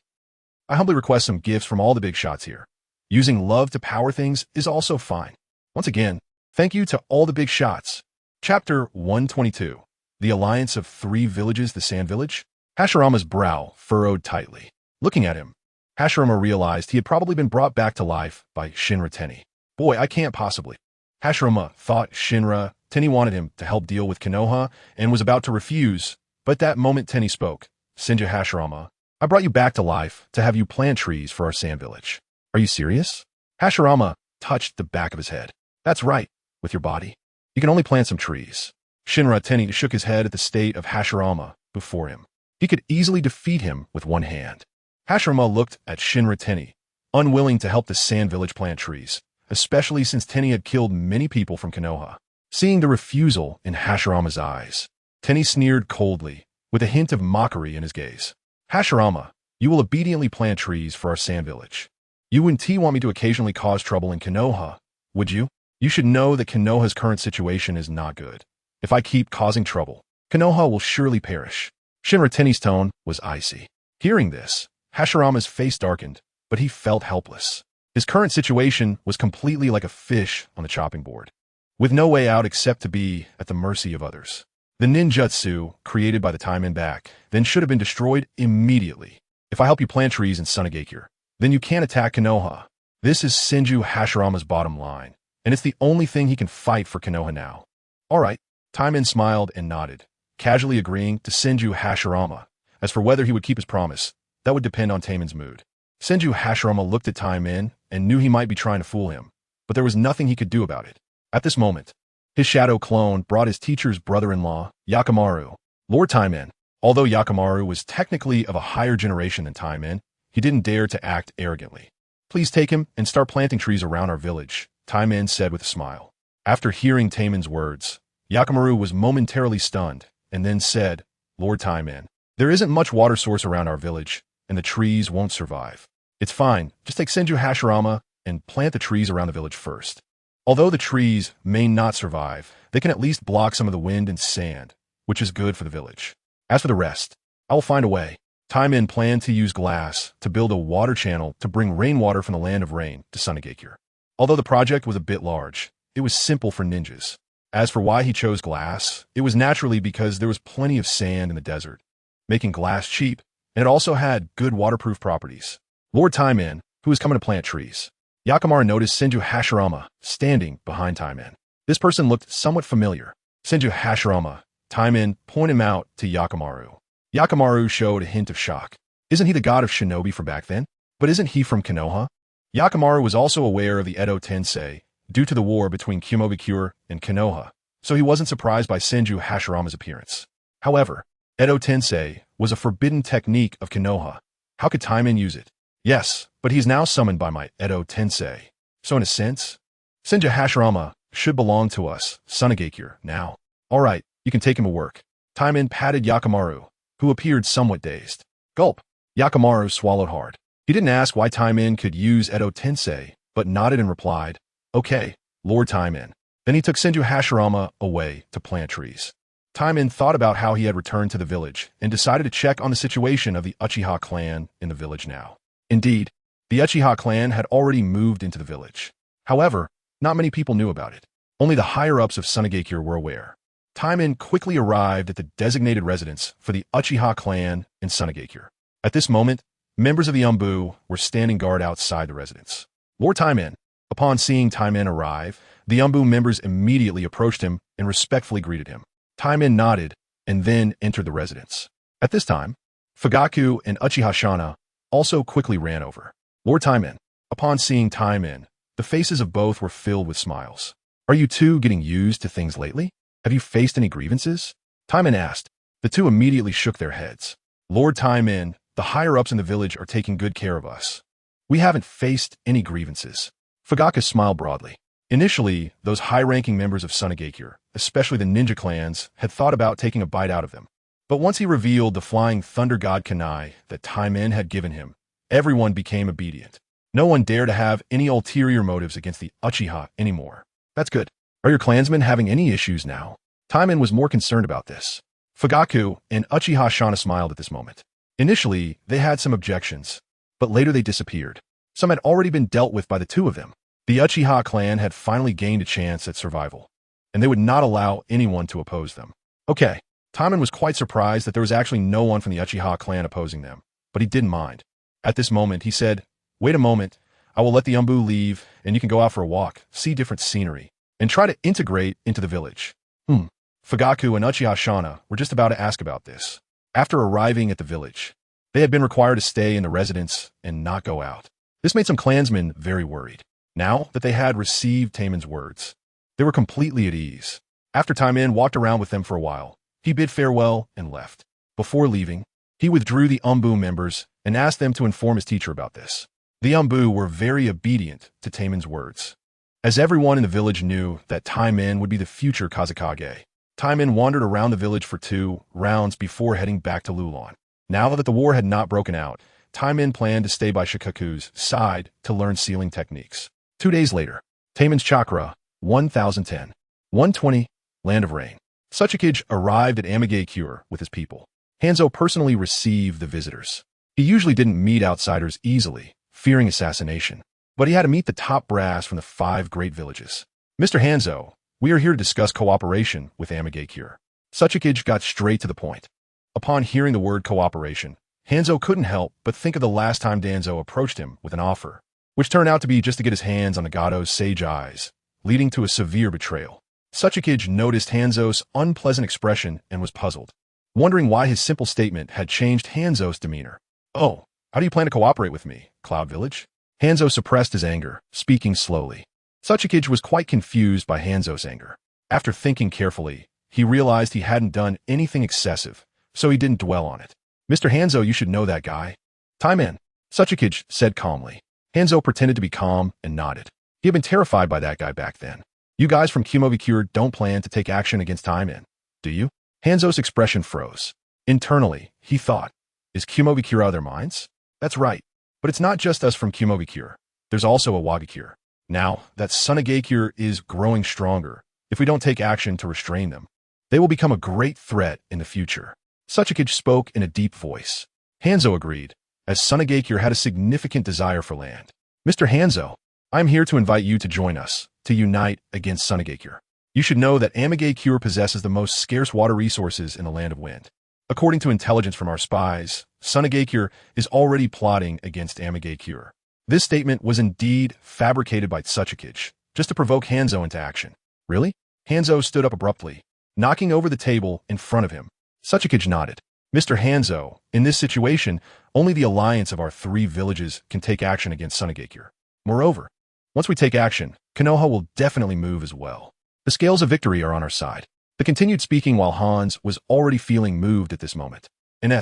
I humbly request some gifts from all the big shots here. Using love to power things is also fine. Once again, thank you to all the big shots. Chapter 122. The Alliance of 3 Villages, the Sand Village? Hashirama's brow furrowed tightly. Looking at him, Hashirama realized he had probably been brought back to life by Shinra Tenny. Boy, I can't possibly. Hashirama thought Shinra Tenny wanted him to help deal with Konoha and was about to refuse, but at that moment Tenny spoke. Senju Hashirama, I brought you back to life to have you plant trees for our Sand Village. Are you serious? Hashirama touched the back of his head. That's right, with your body. You can only plant some trees. Shinra Tenny shook his head at the state of Hashirama before him. He could easily defeat him with one hand. Hashirama looked at Shinra Tenny, unwilling to help the Sand Village plant trees, especially since Tenny had killed many people from Konoha. Seeing the refusal in Hashirama's eyes, Tenny sneered coldly, with a hint of mockery in his gaze. Hashirama, you will obediently plant trees for our Sand Village. You wouldn't want me to occasionally cause trouble in Konoha, would you? You should know that Konoha's current situation is not good. If I keep causing trouble, Konoha will surely perish. Shinra Tenny's tone was icy. Hearing this, Hashirama's face darkened, but he felt helpless. His current situation was completely like a fish on the chopping board, with no way out except to be at the mercy of others. The ninjutsu, created by the time in back, then should have been destroyed immediately. If I help you plant trees in Sunagakure, then you can't attack Konoha. This is Senju Hashirama's bottom line, and it's the only thing he can fight for Konoha now. All right, Taimen smiled and nodded, casually agreeing to Senju Hashirama. As for whether he would keep his promise, that would depend on Taimen's mood. Senju Hashirama looked at Taimen and knew he might be trying to fool him, but there was nothing he could do about it. At this moment, his shadow clone brought his teacher's brother-in-law, Yakamaru. Lord Taimen, although Yakamaru was technically of a higher generation than Taimen, he didn't dare to act arrogantly. Please take him and start planting trees around our village, Taimen said with a smile. After hearing Taimen's words, Yakamaru was momentarily stunned and then said, Lord Taimen, there isn't much water source around our village, and the trees won't survive. It's fine, just take Senju Hashirama and plant the trees around the village first. Although the trees may not survive, they can at least block some of the wind and sand, which is good for the village. As for the rest, I will find a way. Taimen planned to use glass to build a water channel to bring rainwater from the land of rain to Sunagakure. Although the project was a bit large, it was simple for ninjas. As for why he chose glass, it was naturally because there was plenty of sand in the desert, making glass cheap, and it also had good waterproof properties. Lord Taimen, who was coming to plant trees. Yakimaru noticed Senju Hashirama standing behind Taimen. This person looked somewhat familiar. Senju Hashirama, Taimen pointed him out to Yakimaru. Yakimaru showed a hint of shock. Isn't he the god of shinobi from back then? But isn't he from Konoha? Yakimaru was also aware of the Edo Tensei due to the war between Kumobikure and Konoha, so he wasn't surprised by Senju Hashirama's appearance. However, Edo Tensei was a forbidden technique of Konoha. How could Taimen use it? Yes, but he's now summoned by my Edo Tensei. So in a sense, Senju Hashirama should belong to us, Sunagakure, now. All right, you can take him to work. Taimen patted Yakimaru, who appeared somewhat dazed. Gulp. Yakimaru swallowed hard. He didn't ask why Taimen could use Edo Tensei, but nodded and replied, Okay, Lord Taimen. Then he took Senju Hashirama away to plant trees. Taimen thought about how he had returned to the village and decided to check on the situation of the Uchiha clan in the village now. Indeed, the Uchiha clan had already moved into the village. However, not many people knew about it. Only the higher-ups of Sunagakure were aware. Taimen quickly arrived at the designated residence for the Uchiha clan in Sunagakure. At this moment, members of the Umbu were standing guard outside the residence. Lord Taimen. Upon seeing Taimen arrive, the Umbu members immediately approached him and respectfully greeted him. Taimen nodded and then entered the residence. At this time, Fugaku and Uchiha Shana also quickly ran over. Lord Taimen. Upon seeing Taimen, the faces of both were filled with smiles. Are you two getting used to things lately? Have you faced any grievances? Taimen asked. The two immediately shook their heads. Lord Taimen, the higher-ups in the village are taking good care of us. We haven't faced any grievances. Fugaku smiled broadly. Initially, those high-ranking members of Sunagakure, especially the ninja clans, had thought about taking a bite out of them. But once he revealed the flying thunder god Kanai that Taimen had given him, everyone became obedient. No one dared to have any ulterior motives against the Uchiha anymore. That's good. Are your clansmen having any issues now? Taimen was more concerned about this. Fugaku and Uchiha Shana smiled at this moment. Initially, they had some objections, but later they disappeared. Some had already been dealt with by the two of them. The Uchiha clan had finally gained a chance at survival, and they would not allow anyone to oppose them. Okay, Taimen was quite surprised that there was actually no one from the Uchiha clan opposing them, but he didn't mind. At this moment, he said, Wait a moment, I will let the Umbu leave, and you can go out for a walk, see different scenery, and try to integrate into the village. Fugaku and Uchiha Shana were just about to ask about this. After arriving at the village, they had been required to stay in the residence and not go out. This made some clansmen very worried. Now that they had received Taimen's words, they were completely at ease. After Taimen walked around with them for a while, he bid farewell and left. Before leaving, he withdrew the Umbu members and asked them to inform his teacher about this. The Umbu were very obedient to Taimen's words. As everyone in the village knew that Taimen would be the future Kazekage, Taimen wandered around the village for 2 rounds before heading back to Lulon. Now that the war had not broken out, Taimen planned to stay by Shikaku's side to learn sealing techniques. 2 days later, Taimen's chakra, 1010. 120, Land of Rain. Suchikage arrived at Amagakure with his people. Hanzo personally received the visitors. He usually didn't meet outsiders easily, fearing assassination, but he had to meet the top brass from the 5 great villages. Mr. Hanzo, we are here to discuss cooperation with Amagakure. Suchikage got straight to the point. Upon hearing the word cooperation, Hanzo couldn't help but think of the last time Danzo approached him with an offer, which turned out to be just to get his hands on Nagato's sage eyes, leading to a severe betrayal. Suchikage noticed Hanzo's unpleasant expression and was puzzled, wondering why his simple statement had changed Hanzo's demeanor. Oh, how do you plan to cooperate with me, Cloud Village? Hanzo suppressed his anger, speaking slowly. Suchikage was quite confused by Hanzo's anger. After thinking carefully, he realized he hadn't done anything excessive, so he didn't dwell on it. Mr. Hanzo, you should know that guy. Taimen, Suchikage said calmly. Hanzo pretended to be calm and nodded. He had been terrified by that guy back then. You guys from Kumobikure don't plan to take action against Taimen, do you? Hanzo's expression froze. Internally, he thought, is Kumobikure out of their minds? That's right. But it's not just us from Kumobikure. There's also a Wagakure. Now that Sunagakure is growing stronger, if we don't take action to restrain them, they will become a great threat in the future. Suchikage spoke in a deep voice. Hanzo agreed, as Sunagakure had a significant desire for land. Mr. Hanzo, I am here to invite you to join us, to unite against Sunagakure. You should know that Amagakure possesses the most scarce water resources in the Land of Wind. According to intelligence from our spies, Sunagakure is already plotting against Amagakure. This statement was indeed fabricated by Tsuchikage, just to provoke Hanzo into action. Really? Hanzo stood up abruptly, knocking over the table in front of him. Tsuchikage nodded. Mr. Hanzo, in this situation, only the alliance of our 3 villages can take action against Sunagakure. Moreover, once we take action, Konoha will definitely move as well. The scales of victory are on our side. The continued speaking while Hans was already feeling moved at this moment. And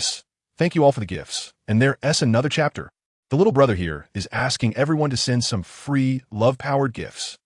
thank you all for the gifts. And there's another chapter. The little brother here is asking everyone to send some free, love-powered gifts.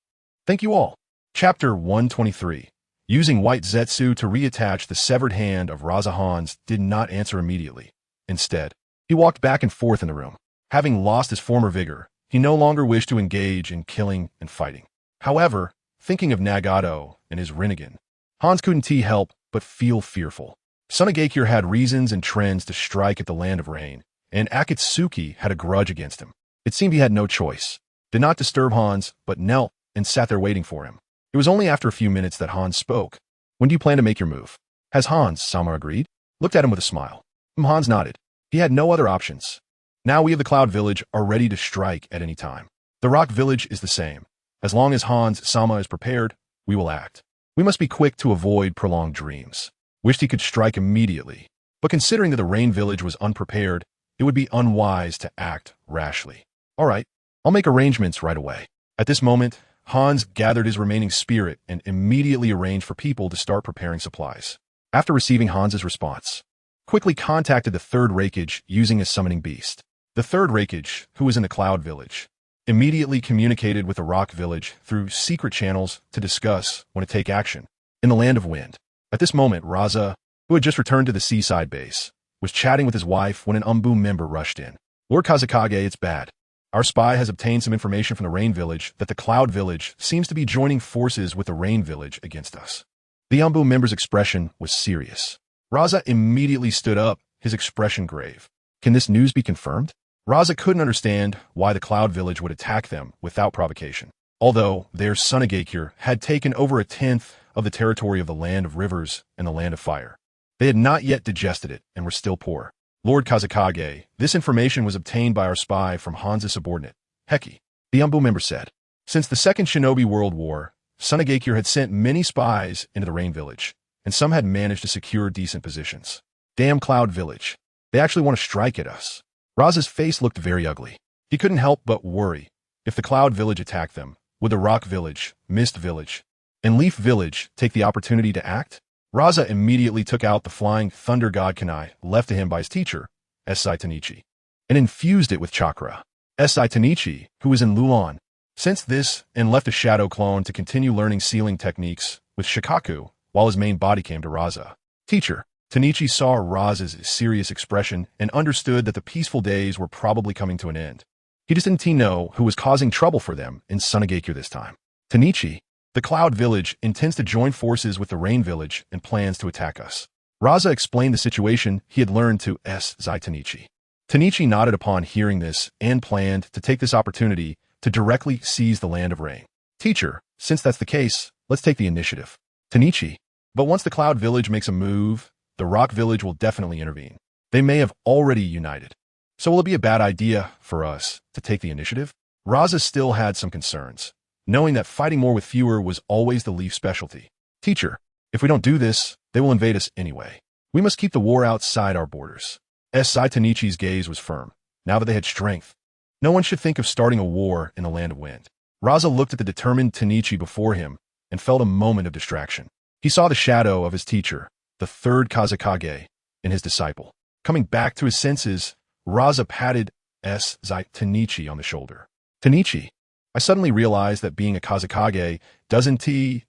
Thank you all. Chapter 123. Using white Zetsu to reattach the severed hand of Raza. Hans did not answer immediately. Instead, he walked back and forth in the room. Having lost his former vigor, he no longer wished to engage in killing and fighting. However, thinking of Nagato and his Rinnegan, Hans couldn't help but feel fearful. Sunagakure had reasons and trends to strike at the Land of Rain, and Akatsuki had a grudge against him. It seemed he had no choice. Did not disturb Hans, but knelt and sat there waiting for him. It was only after a few minutes that Hans spoke. When do you plan to make your move? Has Hans-sama agreed? Looked at him with a smile. Hans nodded. He had no other options. Now we of the Cloud Village are ready to strike at any time. The Rock Village is the same. As long as Hans-sama is prepared, we will act. We must be quick to avoid prolonged dreams. Wished he could strike immediately. But considering that the Rain Village was unprepared, it would be unwise to act rashly. All right, I'll make arrangements right away. At this moment, Hans gathered his remaining spirit and immediately arranged for people to start preparing supplies. After receiving Hans's response, quickly contacted the 3rd Raikage using a summoning beast. The 3rd Raikage, who was in the Cloud Village, immediately communicated with the Rock Village through secret channels to discuss when to take action in the Land of Wind. At this moment, Raza, who had just returned to the seaside base, was chatting with his wife when an Umbu member rushed in. Lord Kazekage, it's bad. Our spy has obtained some information from the Rain Village that the Cloud Village seems to be joining forces with the Rain Village against us. The Umbu member's expression was serious. Raza immediately stood up, his expression grave. Can this news be confirmed? Raza couldn't understand why the Cloud Village would attack them without provocation. Although their Sunagakure had taken over 1/10 of the territory of the Land of Rivers and the Land of Fire. They had not yet digested it and were still poor. Lord Kazekage, this information was obtained by our spy from Han's subordinate, Heki. The Umbu member said. Since the Second Shinobi World War, Sunagakure had sent many spies into the Rain Village, and some had managed to secure decent positions. Damn Cloud Village. They actually want to strike at us. Raza's face looked very ugly. He couldn't help but worry. If the Cloud Village attacked them, would the Rock Village, Mist Village, and Leaf Village take the opportunity to act? Raza immediately took out the flying thunder god kunai left to him by his teacher, Tanichi, and infused it with chakra. Tanichi, who was in Lulan, sensed this and left a shadow clone to continue learning sealing techniques with Shikaku while his main body came to Raza. Teacher, Tanichi saw Raza's serious expression and understood that the peaceful days were probably coming to an end. He just didn't know who was causing trouble for them in Sunagakure this time. Tanichi, the Cloud Village intends to join forces with the Rain Village and plans to attack us. Raza explained the situation he had learned to Tanichi. Tanichi nodded upon hearing this and planned to take this opportunity to directly seize the Land of Rain. Teacher, since that's the case, let's take the initiative. Tanichi, but once the Cloud Village makes a move, the Rock Village will definitely intervene. They may have already united. So will it be a bad idea for us to take the initiative? Raza still had some concerns, knowing that fighting more with fewer was always the Leaf specialty. Teacher, if we don't do this, they will invade us anyway. We must keep the war outside our borders. Tanichi's gaze was firm. Now that they had strength, no one should think of starting a war in the Land of Wind. Raza looked at the determined Tanichi before him and felt a moment of distraction. He saw the shadow of his teacher, the 3rd Kazekage, and his disciple. Coming back to his senses, Raza patted Tanichi on the shoulder. Tanichi, I suddenly realized that being a Kazekage doesn't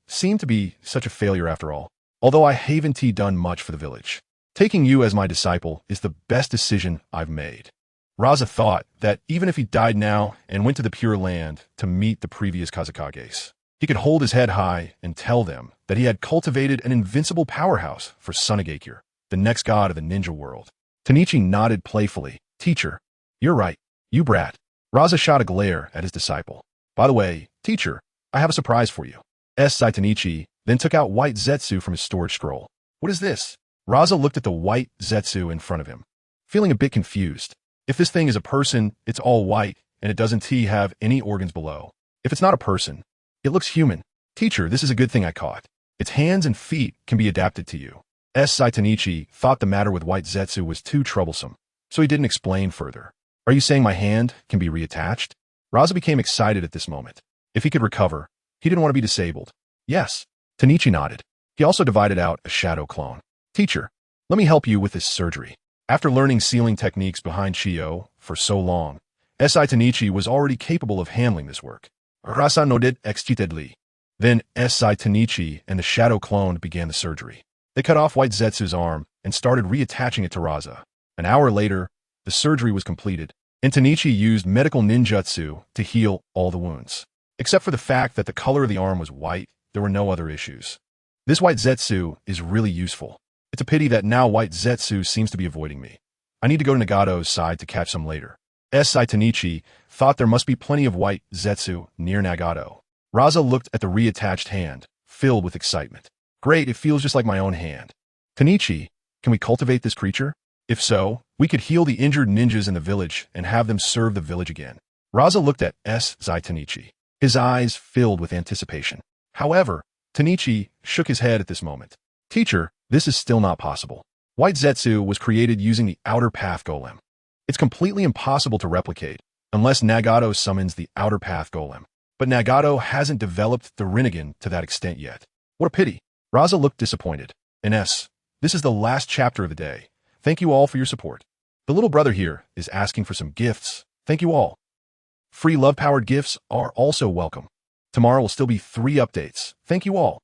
seem to be such a failure after all. Although I haven't done much for the village. Taking you as my disciple is the best decision I've made. Raza thought that even if he died now and went to the Pure Land to meet the previous Kazekages, he could hold his head high and tell them that he had cultivated an invincible powerhouse for Sunagakure, the next god of the ninja world. Tanichi nodded playfully. Teacher, you're right, you brat. Raza shot a glare at his disciple. By the way, teacher, I have a surprise for you. Tanichi then took out white Zetsu from his storage scroll. What is this? Raza looked at the white Zetsu in front of him, feeling a bit confused. If this thing is a person, it's all white, and it doesn't have any organs below. If it's not a person, it looks human. Teacher, this is a good thing I caught. Its hands and feet can be adapted to you. Tianyi thought the matter with White Zetsu was too troublesome, so he didn't explain further. Are you saying my hand can be reattached? Raza became excited at this moment. If he could recover, he didn't want to be disabled. Yes. Tianyi nodded. He also divided out a shadow clone. Teacher, let me help you with this surgery. After learning sealing techniques behind Chiyo for so long, Tianyi was already capable of handling this work. Raza nodded excitedly. Then Tianyi and the shadow clone began the surgery. They cut off White Zetsu's arm and started reattaching it to Raza. An hour later, the surgery was completed, and Tianyi used medical ninjutsu to heal all the wounds. Except for the fact that the color of the arm was white, there were no other issues. This White Zetsu is really useful. It's a pity that now White Zetsu seems to be avoiding me. I need to go to Nagato's side to catch some later. Tianyi thought there must be plenty of White Zetsu near Nagato. Raza looked at the reattached hand, filled with excitement. Great, it feels just like my own hand. Tianyi, can we cultivate this creature? If so, we could heal the injured ninjas in the village and have them serve the village again. Raza looked at Tianyi. His eyes filled with anticipation. However, Tianyi shook his head at this moment. Teacher, this is still not possible. White Zetsu was created using the Outer Path Golem. It's completely impossible to replicate, unless Nagato summons the Outer Path Golem. But Nagato hasn't developed the Rinnegan to that extent yet. What a pity. Raza looked disappointed. This is the last chapter of the day. Thank you all for your support. The little brother here is asking for some gifts. Thank you all. Free love-powered gifts are also welcome. Tomorrow will still be 3 updates. Thank you all.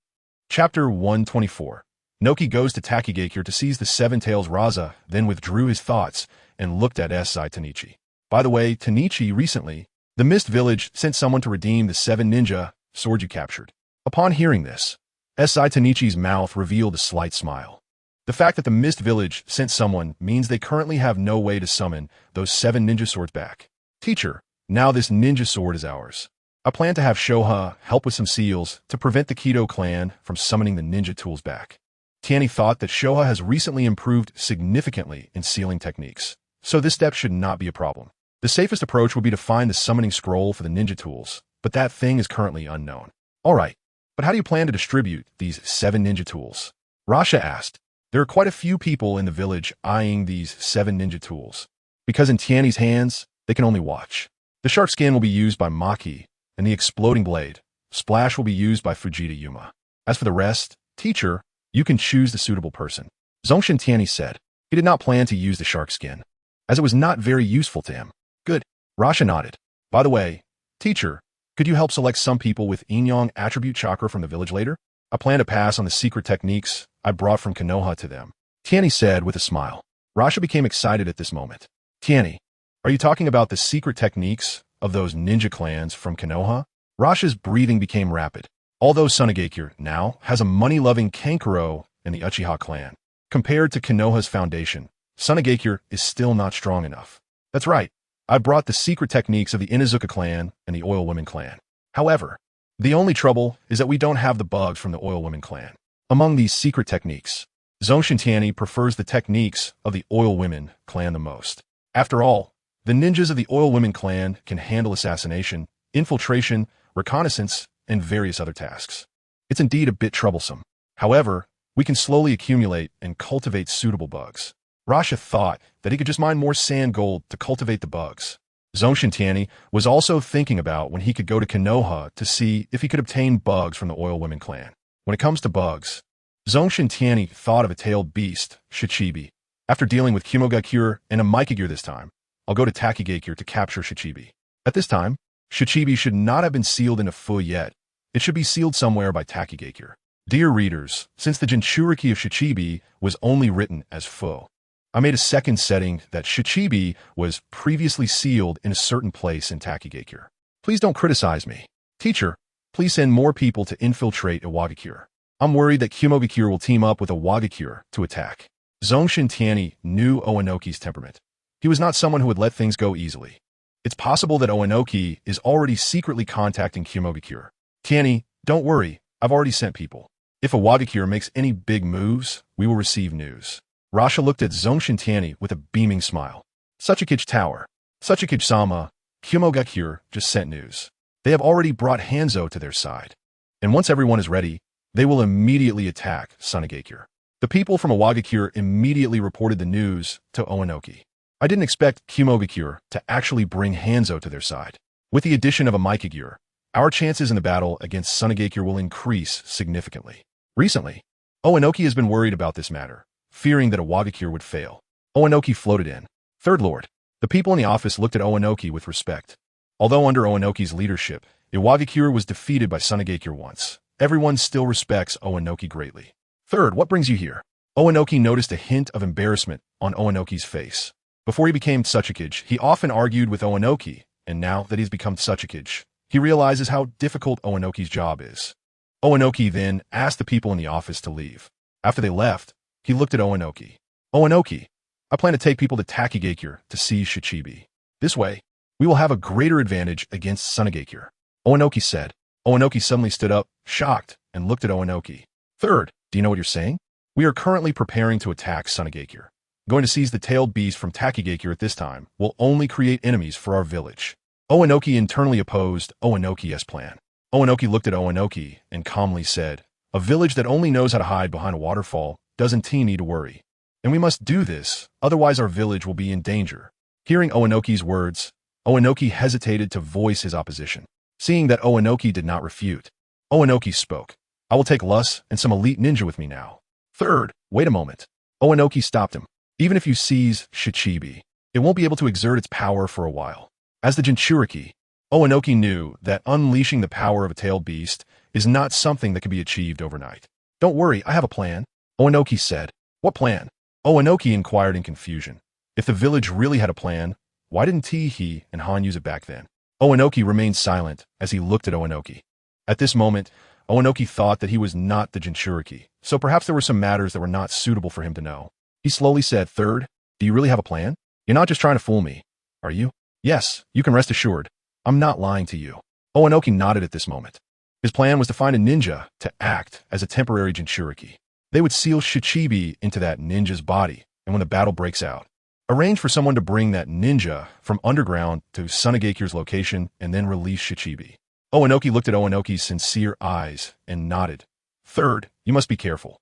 Chapter 124. Noki goes to Takigakure to seize the 7 tails. Raza then withdrew his thoughts and looked at Tianyi. By the way, Tianyi recently, the Mist Village sent someone to redeem the 7 ninja swords you captured. Upon hearing this, Tianyi's mouth revealed a slight smile. The fact that the Mist Village sent someone means they currently have no way to summon those 7 ninja swords back. Teacher, now this ninja sword is ours. I plan to have Shoha help with some seals to prevent the Kido clan from summoning the ninja tools back. Tianyi thought that Shoha has recently improved significantly in sealing techniques, so this step should not be a problem. The safest approach would be to find the summoning scroll for the ninja tools, but that thing is currently unknown. Alright, but how do you plan to distribute these 7 ninja tools? Rasha asked. There are quite a few people in the village eyeing these 7 ninja tools. Because in Tianyi's hands, they can only watch. The shark skin will be used by Maki, and the exploding blade, Splash, will be used by Fujita Yuma. As for the rest, teacher, you can choose the suitable person. Zongshen Tianyi said. He did not plan to use the shark skin, as it was not very useful to him. Good. Rasha nodded. By the way, teacher, could you help select some people with Yin-Yang attribute chakra from the village later? I plan to pass on the secret techniques I brought from Konoha to them. Tianyi said with a smile. Rasha became excited at this moment. Tianyi, are you talking about the secret techniques of those ninja clans from Konoha? Rasha's breathing became rapid. Although Sunagakure now has a money-loving Kankuro in the Uchiha clan, compared to Konoha's foundation, Sunagakure is still not strong enough. That's right. I brought the secret techniques of the Inuzuka clan and the Oil Women clan. However, the only trouble is that we don't have the bugs from the Oil Women clan. Among these secret techniques, Zongshen Tianyi prefers the techniques of the Oil Women clan the most. After all, the ninjas of the Oil Women clan can handle assassination, infiltration, reconnaissance, and various other tasks. It's indeed a bit troublesome. However, we can slowly accumulate and cultivate suitable bugs. Rasha thought that he could just mine more sand gold to cultivate the bugs. Zongshen Tianyi was also thinking about when he could go to Konoha to see if he could obtain bugs from the Oil Women clan. When it comes to bugs, Zongshen Tianyi thought of a tailed beast, Shichibi. After dealing with Sunagakure and a Mikagure this time, I'll go to Takigakure to capture Shichibi. At this time, Shichibi should not have been sealed in a fu yet. It should be sealed somewhere by Takigakure. Dear readers, since the Jinchuriki of Shichibi was only written as fu, I made a second setting that Shichibi was previously sealed in a certain place in Takigakure. Please don't criticize me. Teacher, please send more people to infiltrate Iwagakure. I'm worried that Kumogakure will team up with Iwagakure to attack. Zongshen Tianyi knew Oanoki's temperament. He was not someone who would let things go easily. It's possible that Oanoki is already secretly contacting Kumogakure. Tianyi, don't worry, I've already sent people. If Iwagakure makes any big moves, we will receive news. Rasha looked at Zongshen Tianyi with a beaming smile. Suchikage Tower. Suchikage-sama, Kumogakure just sent news. They have already brought Hanzo to their side. And once everyone is ready, they will immediately attack Sunagakure. The people from Iwagakure immediately reported the news to Oenoki. I didn't expect Kumogakure to actually bring Hanzo to their side. With the addition of a Mikagure, our chances in the battle against Sunagakure will increase significantly. Recently, Oenoki has been worried about this matter, fearing that Iwagakure would fail. Oenoki floated in. Third Lord. The people in the office looked at Oenoki with respect. Although under Oenoki's leadership, Iwagakure was defeated by Sunagakure once, everyone still respects Oenoki greatly. Third, what brings you here? Oenoki noticed a hint of embarrassment on Oenoki's face. Before he became Tsuchikage, he often argued with Oenoki, and now that he's become Tsuchikage, he realizes how difficult Oenoki's job is. Oenoki then asked the people in the office to leave. After they left, he looked at Oenoki. Oenoki, I plan to take people to Takigakure to seize Shichibi. This way, we will have a greater advantage against Sunagakure. Oenoki said. Oenoki suddenly stood up, shocked, and looked at Oenoki. Third, do you know what you're saying? We are currently preparing to attack Sunagakure. Going to seize the tailed beast from Takigakure at this time will only create enemies for our village. Oenoki internally opposed Oenoki's plan. Oenoki looked at Oenoki and calmly said, a village that only knows how to hide behind a waterfall doesn't need to worry. And we must do this, otherwise our village will be in danger. Hearing Oenoki's words, Oenoki hesitated to voice his opposition. Seeing that Oenoki did not refute, Oenoki spoke. I will take Lus and some elite ninja with me now. Third, wait a moment. Oenoki stopped him. Even if you seize Shichibi, it won't be able to exert its power for a while. As the Jinchuriki, Oenoki knew that unleashing the power of a tailed beast is not something that can be achieved overnight. Don't worry, I have a plan, Oenoki said. What plan? Oenoki inquired in confusion. If the village really had a plan, why didn't He and Han use it back then? Oenoki remained silent as he looked at Oenoki. At this moment, Oenoki thought that he was not the Jinchuriki, so perhaps there were some matters that were not suitable for him to know. He slowly said, Third, do you really have a plan? You're not just trying to fool me, are you? Yes, you can rest assured. I'm not lying to you. Oenoki nodded at this moment. His plan was to find a ninja to act as a temporary Jinchuriki. They would seal Shichibi into that ninja's body, and when the battle breaks out, arrange for someone to bring that ninja from underground to Sunagakure's location and then release Shichibi. Oenoki looked at Oenoki's sincere eyes and nodded. Third, you must be careful.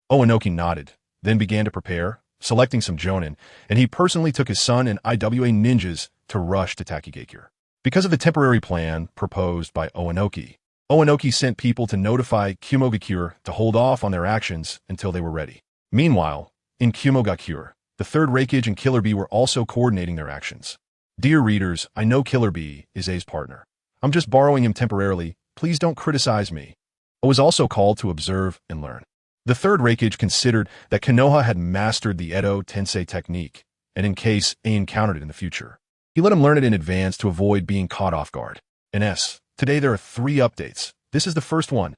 Oenoki nodded, then began to prepare, selecting some jonin, and he personally took his son and IWA ninjas to rush to Takigakure. Because of the temporary plan proposed by Oenoki, Oenoki sent people to notify Kumogakure to hold off on their actions until they were ready. Meanwhile, in Kumogakure, the Third Raikage and Killer Bee were also coordinating their actions. Dear readers, I know Killer Bee is A's partner. I'm just borrowing him temporarily. Please don't criticize me. I was also called to observe and learn. The Third Raikage considered that Konoha had mastered the Edo Tensei technique, and in case A encountered it in the future, he let him learn it in advance to avoid being caught off guard. Today there are 3 updates. This is the first one.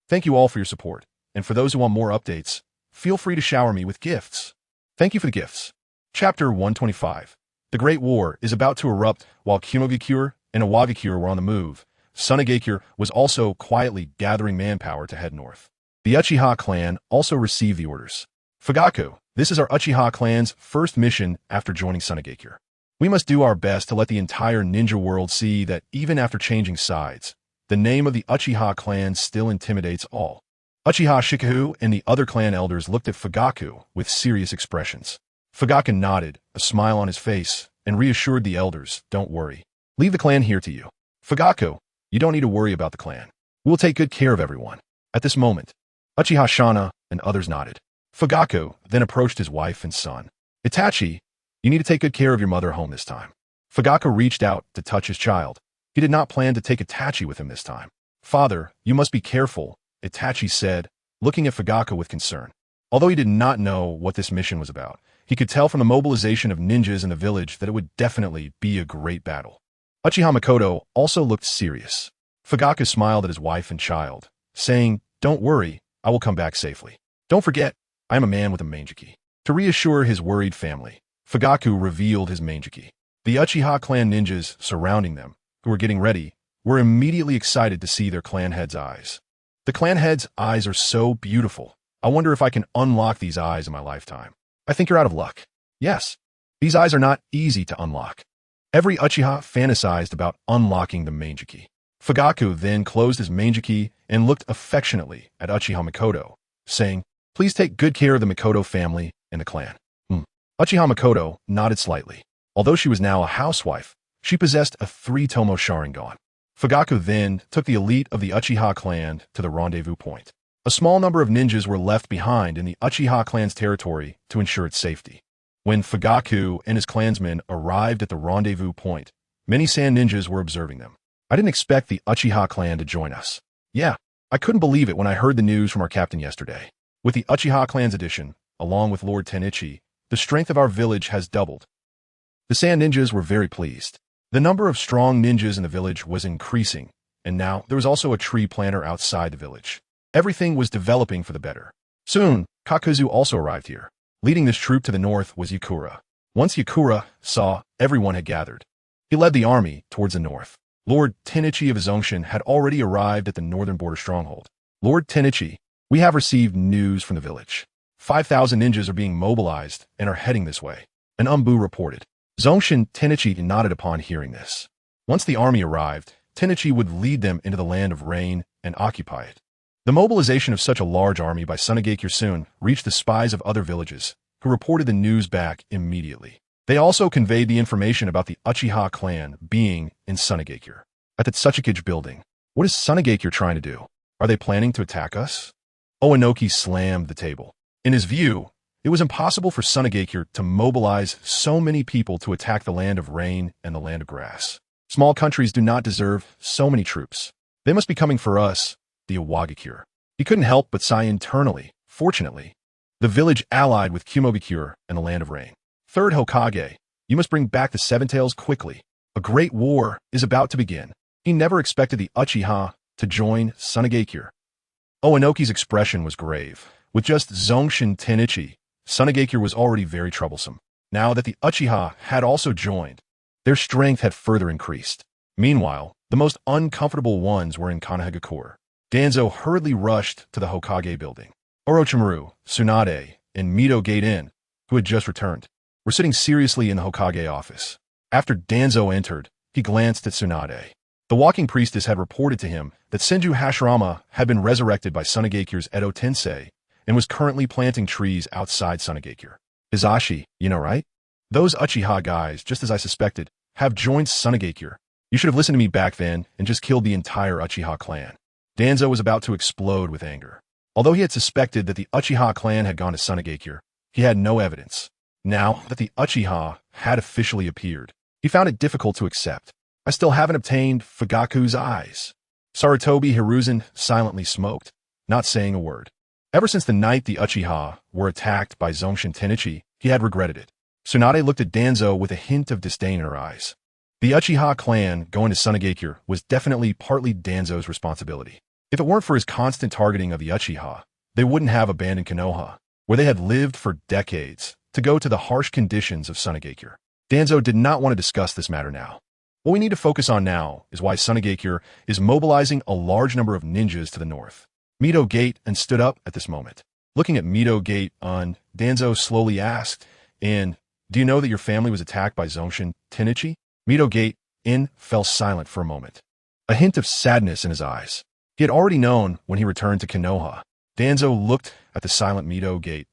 Thank you all for your support, and for those who want more updates, feel free to shower me with gifts. Thank you for the gifts. Chapter 125. The Great War is about to erupt while Kumogakure and Iwagakure were on the move. Sunagakure was also quietly gathering manpower to head north. The Uchiha clan also received the orders. Fugaku, this is our Uchiha clan's first mission after joining Sunagakure. We must do our best to let the entire ninja world see that even after changing sides, the name of the Uchiha clan still intimidates all. Uchiha Shikahu and the other clan elders looked at Fugaku with serious expressions. Fugaku nodded, a smile on his face, and reassured the elders, don't worry. Leave the clan here to you. Fugaku, you don't need to worry about the clan. We will take good care of everyone. At this moment, Uchiha Shana and others nodded. Fugaku then approached his wife and son. Itachi, you need to take good care of your mother home this time. Fugaku reached out to touch his child. He did not plan to take Itachi with him this time. Father, you must be careful, Itachi said, looking at Fugaku with concern. Although he did not know what this mission was about, he could tell from the mobilization of ninjas in the village that it would definitely be a great battle. Uchiha Makoto also looked serious. Fugaku smiled at his wife and child, saying, Don't worry, I will come back safely. Don't forget, I am a man with a Manjiki. To reassure his worried family, Fugaku revealed his Manjiki. The Uchiha clan ninjas surrounding them, who were getting ready, were immediately excited to see their clan head's eyes. The clan head's eyes are so beautiful. I wonder if I can unlock these eyes in my lifetime. I think you're out of luck. Yes, these eyes are not easy to unlock. Every Uchiha fantasized about unlocking the Manjiki. Fugaku then closed his Manjiki and looked affectionately at Uchiha Makoto, saying, "Please take good care of the Makoto family and the clan." Uchiha Makoto nodded slightly. Although she was now a housewife, she possessed a 3-tomo Sharingan. Fugaku then took the elite of the Uchiha clan to the rendezvous point. A small number of ninjas were left behind in the Uchiha clan's territory to ensure its safety. When Fugaku and his clansmen arrived at the rendezvous point, many sand ninjas were observing them. "I didn't expect the Uchiha clan to join us. Yeah, I couldn't believe it when I heard the news from our captain yesterday. With the Uchiha clan's addition, along with Lord Tenichi, the strength of our village has doubled." The sand ninjas were very pleased. The number of strong ninjas in the village was increasing, and now there was also a tree planter outside the village. Everything was developing for the better. Soon, Kakuzu also arrived here. Leading this troop to the north was Yakura. Once Yakura saw everyone had gathered, he led the army towards the north. Lord Tenichi of Zongshen had already arrived at the northern border stronghold. "Lord Tenichi, we have received news from the village. 5,000 ninjas are being mobilized and are heading this way," an Umbu reported. Zongshen Tianyi nodded upon hearing this. Once the army arrived, Tianyi would lead them into the land of rain and occupy it. The mobilization of such a large army by Sunagakure soon reached the spies of other villages, who reported the news back immediately. They also conveyed the information about the Uchiha clan being in Sunagakure. At the Tsuchikage building, what is Sunagakure trying to do? Are they planning to attack us? Oenoki slammed the table. In his view, it was impossible for Sunagakure to mobilize so many people to attack the land of rain and the land of grass. Small countries do not deserve so many troops. They must be coming for us, the Iwagakure. He couldn't help but sigh internally. Fortunately, the village allied with Kumogakure and the land of rain. "Third Hokage, you must bring back the Seven Tails quickly. A great war is about to begin." He never expected the Uchiha to join Sunagakure. Oenoki's expression was grave. With just Zongshen Tianyi, Sunagakure was already very troublesome. Now that the Uchiha had also joined, their strength had further increased. Meanwhile, the most uncomfortable ones were in Sunagakure. Danzo hurriedly rushed to the Hokage building. Orochimaru, Tsunade, and Mito Genin, who had just returned, were sitting seriously in the Hokage office. After Danzo entered, he glanced at Tsunade. The walking priestess had reported to him that Senju Hashirama had been resurrected by Sunagakure's Edo Tensei and was currently planting trees outside Sunagakure. "Hizashi, you know, right? Those Uchiha guys, just as I suspected, have joined Sunagakure. You should have listened to me back then and just killed the entire Uchiha clan." Danzo was about to explode with anger. Although he had suspected that the Uchiha clan had gone to Sunagakure, he had no evidence. Now that the Uchiha had officially appeared, he found it difficult to accept. "I still haven't obtained Fugaku's eyes." Sarutobi Hiruzen silently smoked, not saying a word. Ever since the night the Uchiha were attacked by Zongshen Tianyi, he had regretted it. Tsunade looked at Danzo with a hint of disdain in her eyes. The Uchiha clan going to Sunagakure was definitely partly Danzo's responsibility. If it weren't for his constant targeting of the Uchiha, they wouldn't have abandoned Konoha, where they had lived for decades, to go to the harsh conditions of Sunagakure. Danzo did not want to discuss this matter now. What we need to focus on now is why Sunagakure is mobilizing a large number of ninjas to the north. Mito Gate and stood up at this moment. Looking at Mito Gate Danzo slowly asked, "And do you know that your family was attacked by Zongshen Tianyi?" Mito Gate fell silent for a moment, a hint of sadness in his eyes. He had already known when he returned to Konoha. Danzo looked at the silent Mito Gate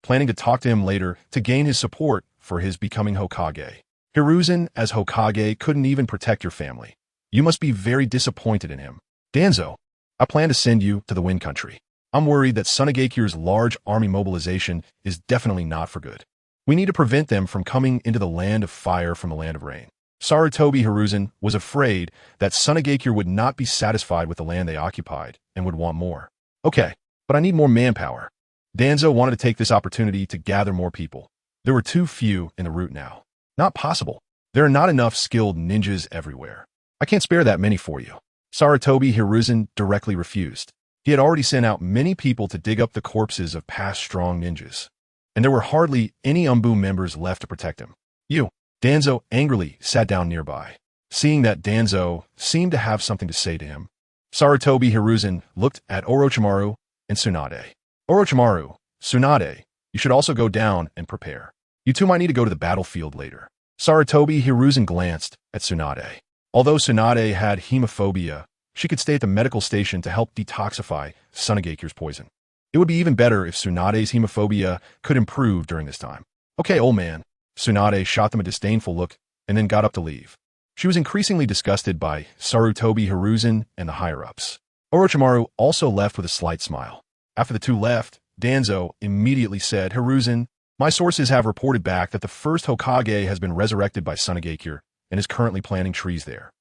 planning to talk to him later to gain his support for his becoming Hokage. "Hiruzen as Hokage couldn't even protect your family. You must be very disappointed in him." "Danzo, I plan to send you to the Wind Country. I'm worried that Sunagakure's large army mobilization is definitely not for good. We need to prevent them from coming into the land of fire from the land of rain." Sarutobi Hiruzen was afraid that Sunagakure would not be satisfied with the land they occupied and would want more. "Okay, but I need more manpower." Danzo wanted to take this opportunity to gather more people. There were too few in the route now. "Not possible. There are not enough skilled ninjas everywhere. I can't spare that many for you." Sarutobi Hiruzen directly refused. He had already sent out many people to dig up the corpses of past strong ninjas, and there were hardly any Umbu members left to protect him. "You." Danzo angrily sat down nearby. Seeing that Danzo seemed to have something to say to him, Sarutobi Hiruzen looked at Orochimaru and Tsunade. "Orochimaru, Tsunade, you should also go down and prepare. You two might need to go to the battlefield later." Sarutobi Hiruzen glanced at Tsunade. Although Tsunade had hemophobia, she could stay at the medical station to help detoxify Sunagakure's poison. It would be even better if Tsunade's hemophobia could improve during this time. Okay, old man. Tsunade shot them a disdainful look and then got up to leave. She was increasingly disgusted by Sarutobi Hiruzen and the higher-ups. Orochimaru also left with a slight smile. After the two left, Danzo immediately said, Hiruzen, my sources have reported back that the first Hokage has been resurrected by Sunagakure and is currently planting trees there.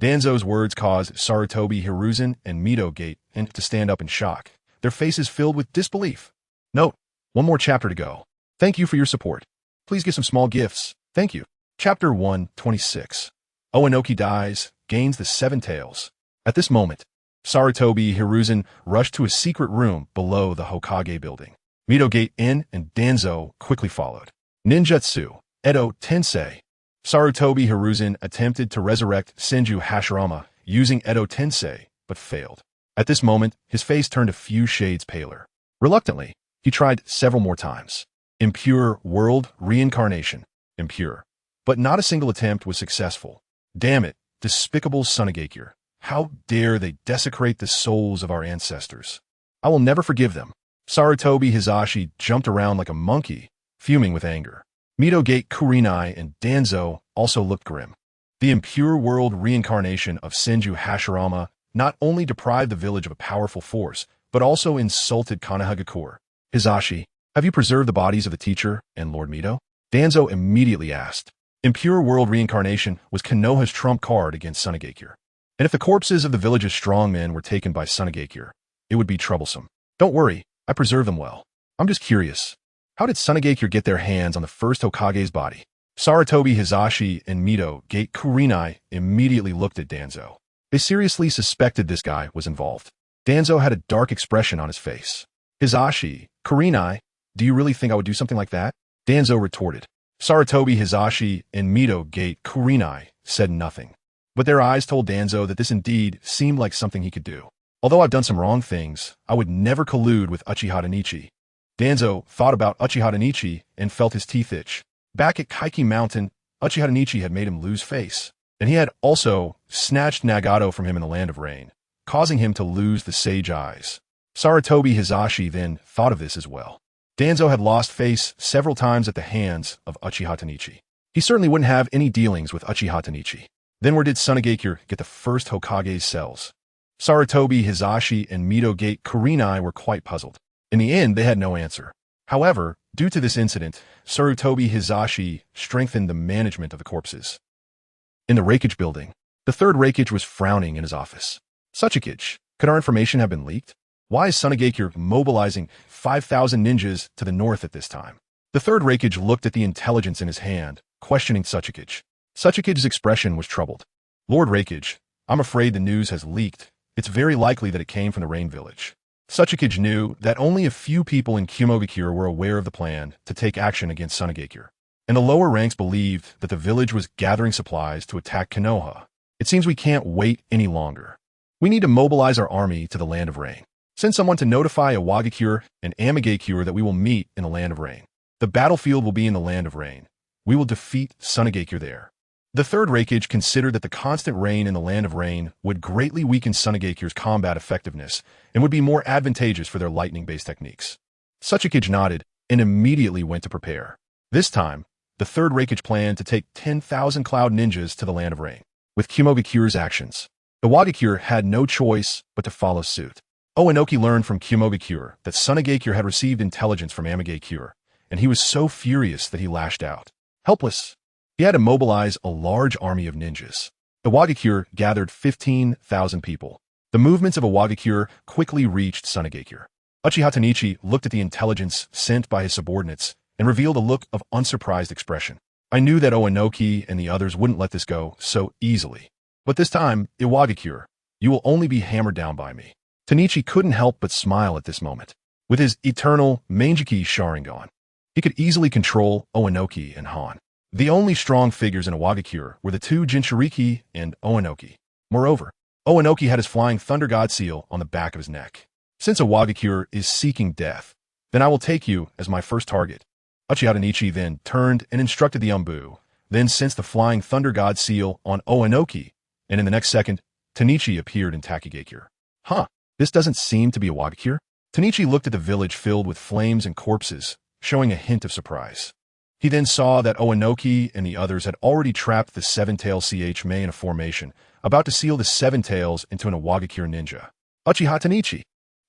Danzo's words caused Sarutobi Hiruzen and Mito Gate to stand up in shock, their faces filled with disbelief. Note, one more chapter to go. Thank you for your support. Please give some small gifts. Thank you. Chapter 126. Oenoki dies, gains the seven tails. At this moment, Sarutobi Hiruzen rushed to a secret room below the Hokage building. Mito Gate in and Danzo quickly followed. Ninjutsu, Edo Tensei. Sarutobi Hiruzen attempted to resurrect Senju Hashirama using Edo Tensei, but failed. At this moment, his face turned a few shades paler. Reluctantly, he tried several more times. Impure world reincarnation. Impure. But not a single attempt was successful. Damn it, despicable Sunagakure. How dare they desecrate the souls of our ancestors? I will never forgive them. Sarutobi Hizashi jumped around like a monkey, fuming with anger. Mito Gate Kurenai and Danzo also looked grim. The impure world reincarnation of Senju Hashirama not only deprived the village of a powerful force, but also insulted Sunagakure. Hizashi, have you preserved the bodies of the teacher and Lord Mito? Danzo immediately asked. Impure world reincarnation was Konoha's trump card against Sunagakure. And if the corpses of the village's strongmen were taken by Sunagakure, it would be troublesome. Don't worry, I preserve them well. I'm just curious. How did Sunagakure get their hands on the first Hokage's body? Sarutobi Hizashi and Mito Gate Kurenai immediately looked at Danzo. They seriously suspected this guy was involved. Danzo had a dark expression on his face. Hizashi, Kurenai, do you really think I would do something like that? Danzo retorted. Sarutobi Hizashi and Mito Gate Kurenai said nothing. But their eyes told Danzo that this indeed seemed like something he could do. Although I've done some wrong things, I would never collude with Uchiha Tanichi. Danzo thought about Uchiha Tanichi and felt his teeth itch. Back at Kaiki Mountain, Uchiha Tanichi had made him lose face, and he had also snatched Nagato from him in the Land of Rain, causing him to lose the sage eyes. Sarutobi Hizashi then thought of this as well. Danzo had lost face several times at the hands of Uchiha Tanichi. He certainly wouldn't have any dealings with Uchiha Tanichi. Then where did Sunagakure get the first Hokage's cells? Sarutobi Hizashi and Mito Gate Kurenai were quite puzzled. In the end, they had no answer. However, due to this incident, Sarutobi Hizashi strengthened the management of the corpses. In the Reikage building, the third Reikage was frowning in his office. Suchikage, could our information have been leaked? Why is Sunagakure mobilizing 5,000 ninjas to the north at this time? The third Reikage looked at the intelligence in his hand, questioning Suchikage. Suchikage's expression was troubled. Lord Reikage, I'm afraid the news has leaked. It's very likely that it came from the Rain Village. Suchikage knew that only a few people in Kumogakure were aware of the plan to take action against Sunagakure, and the lower ranks believed that the village was gathering supplies to attack Konoha. It seems we can't wait any longer. We need to mobilize our army to the Land of Rain. Send someone to notify Iwagakure and Amigakure that we will meet in the Land of Rain. The battlefield will be in the Land of Rain. We will defeat Sunagakure there. The third Reikage considered that the constant rain in the Land of Rain would greatly weaken Sunagakure's combat effectiveness and would be more advantageous for their lightning-based techniques. Suchikage nodded and immediately went to prepare. This time, the third Reikage planned to take 10,000 cloud ninjas to the Land of Rain. With Kumogakure's actions, Iwagakure had no choice but to follow suit. Oenoki learned from Kumogakure that Sunagakure had received intelligence from Amigakure, and he was so furious that he lashed out. Helpless, he had to mobilize a large army of ninjas. Iwagakure gathered 15,000 people. The movements of Iwagakure quickly reached Sunagakure. Uchiha Tanichi looked at the intelligence sent by his subordinates and revealed a look of unsurprised expression. I knew that Oenoki and the others wouldn't let this go so easily. But this time, Iwagakure, you will only be hammered down by me. Tanichi couldn't help but smile at this moment. With his eternal Mangeki Sharingan, he could easily control Oenoki and Han. The only strong figures in Iwagakure were the two Jinchuriki and Oenoki. Moreover, Oenoki had his flying Thunder God seal on the back of his neck. Since Iwagakure is seeking death, then I will take you as my first target. Uchiha Tanichi then turned and instructed the Umbu, then sensed the flying thunder god seal on Oenoki, and in the next second, Tanichi appeared in Takigakure. Huh, this doesn't seem to be a Wagakure? Tanichi looked at the village filled with flames and corpses, showing a hint of surprise. He then saw that Oenoki and the others had already trapped the seven-tail Mei in a formation, about to seal the seven tails into an Wagakure ninja. Uchiha Tanichi!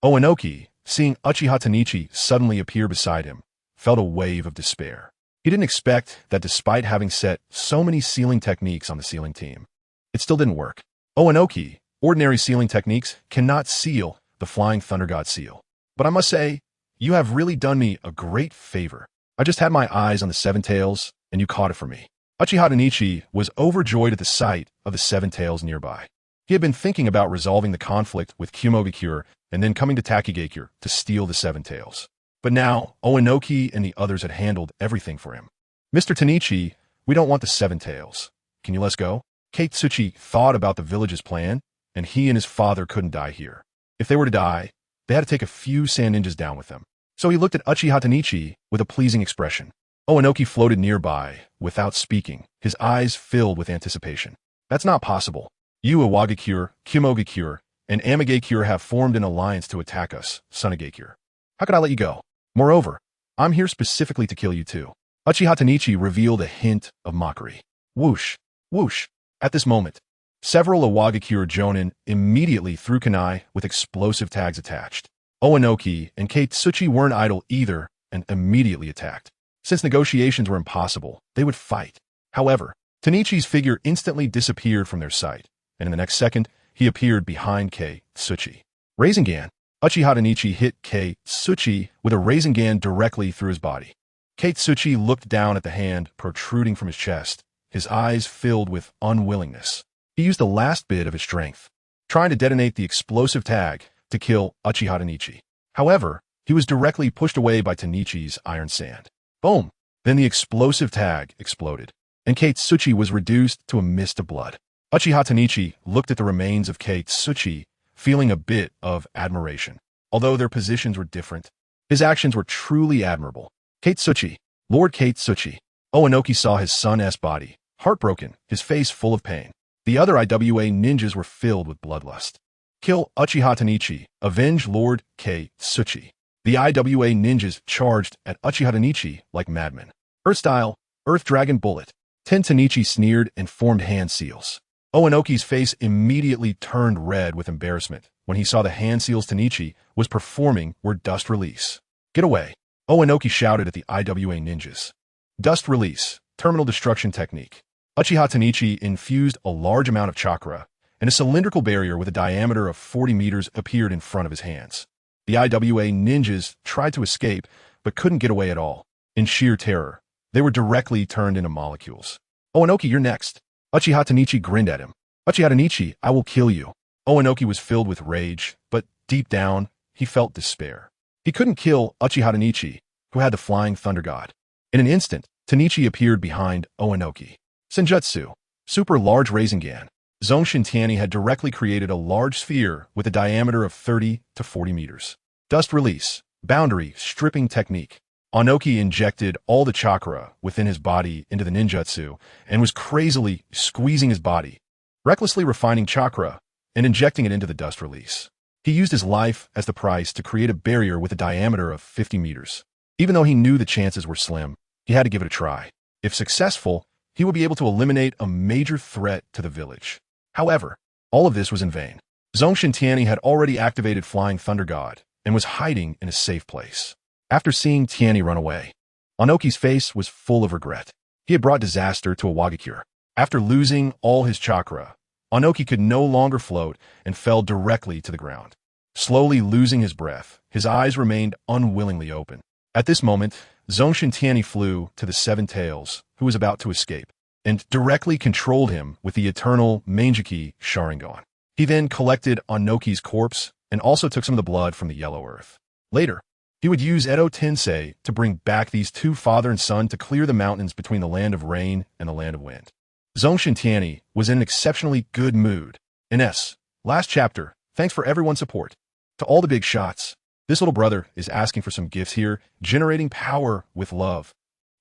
Oenoki, seeing Uchiha Tanichi suddenly appear beside him, felt a wave of despair. He didn't expect that despite having set so many sealing techniques on the sealing team, it still didn't work. Oenoki, ordinary sealing techniques cannot seal the Flying Thunder God seal. But I must say, you have really done me a great favor. I just had my eyes on the seven tails, and you caught it for me. Uchiha Tanichi was overjoyed at the sight of the seven tails nearby. He had been thinking about resolving the conflict with Kumogakure and then coming to Takigakure to steal the seven tails. But now, Oenoki and the others had handled everything for him. Mr. Tanichi, we don't want the seven tails. Can you let us go? Katsuchi thought about the village's plan, and he and his father couldn't die here. If they were to die, they had to take a few sand ninjas down with them. So he looked at Uchiha Tanichi with a pleasing expression. Oenoki floated nearby, without speaking, his eyes filled with anticipation. That's not possible. You, Iwagakure, Kumogakure, and Amigakure have formed an alliance to attack us, Sunagakure. How could I let you go? Moreover, I'm here specifically to kill you too. Uchiha Tanichi revealed a hint of mockery. Whoosh, whoosh. At this moment, several Iwagakure Jonin immediately threw kunai with explosive tags attached. Oenoki and Katsuchi weren't idle either and immediately attacked. Since negotiations were impossible, they would fight. However, Tanichi's figure instantly disappeared from their sight, and in the next second, he appeared behind Katsuchi. Rasengan. Uchiha Tanichi hit Katsuchi with a Rasengan directly through his body. Katsuchi looked down at the hand protruding from his chest, his eyes filled with unwillingness. He used the last bit of his strength, trying to detonate the explosive tag to kill Uchiha Tanichi. However, he was directly pushed away by Tanichi's iron sand. Boom! Then the explosive tag exploded, and Katsuchi was reduced to a mist of blood. Uchiha Tanichi looked at the remains of Katsuchi, feeling a bit of admiration. Although their positions were different, his actions were truly admirable. Katsuchi, Lord Katsuchi. Oenoki saw his son's body, heartbroken, his face full of pain. The other IWA ninjas were filled with bloodlust. Kill Uchiha Tanichi, avenge Lord Katsuchi. The IWA ninjas charged at Uchiha Tanichi like madmen. Earth style, Earth Dragon Bullet. Tanichi sneered and formed hand seals. Oenoki's face immediately turned red with embarrassment when he saw the hand seals Tanichi was performing were dust release. Get away! Oenoki shouted at the IWA ninjas. Dust release, terminal destruction technique. Uchiha Tanichi infused a large amount of chakra, and a cylindrical barrier with a diameter of 40 meters appeared in front of his hands. The IWA ninjas tried to escape, but couldn't get away at all. In sheer terror, they were directly turned into molecules. Oenoki, you're next. Uchiha Tanichi grinned at him. Uchiha Tanichi, I will kill you. Oenoki was filled with rage, but deep down, he felt despair. He couldn't kill Uchiha Tanichi, who had the Flying Thunder God. In an instant, Tanichi appeared behind Oenoki. Senjutsu, super large Rasengan. Zongshen Tianyi had directly created a large sphere with a diameter of 30 to 40 meters. Dust release, boundary, stripping technique. Oenoki injected all the chakra within his body into the ninjutsu and was crazily squeezing his body, recklessly refining chakra and injecting it into the dust release. He used his life as the price to create a barrier with a diameter of 50 meters. Even though he knew the chances were slim, he had to give it a try. If successful, he would be able to eliminate a major threat to the village. However, all of this was in vain. Zongshen Tianyi had already activated Flying Thunder God and was hiding in a safe place. After seeing Tianyi run away, Oenoki's face was full of regret. He had brought disaster to Iwagakure. After losing all his chakra, Oenoki could no longer float and fell directly to the ground. Slowly losing his breath, his eyes remained unwillingly open. At this moment, Zongshen Tianyi flew to the Seven Tails, who was about to escape, and directly controlled him with the eternal Mangeki Sharingan. He then collected Oenoki's corpse and also took some of the blood from the Yellow Earth. Later, he would use Edo Tensei to bring back these two father and son to clear the mountains between the land of rain and the land of wind. Zongshen Tianyi was in an exceptionally good mood. Last chapter, thanks for everyone's support. To all the big shots, this little brother is asking for some gifts here, generating power with love.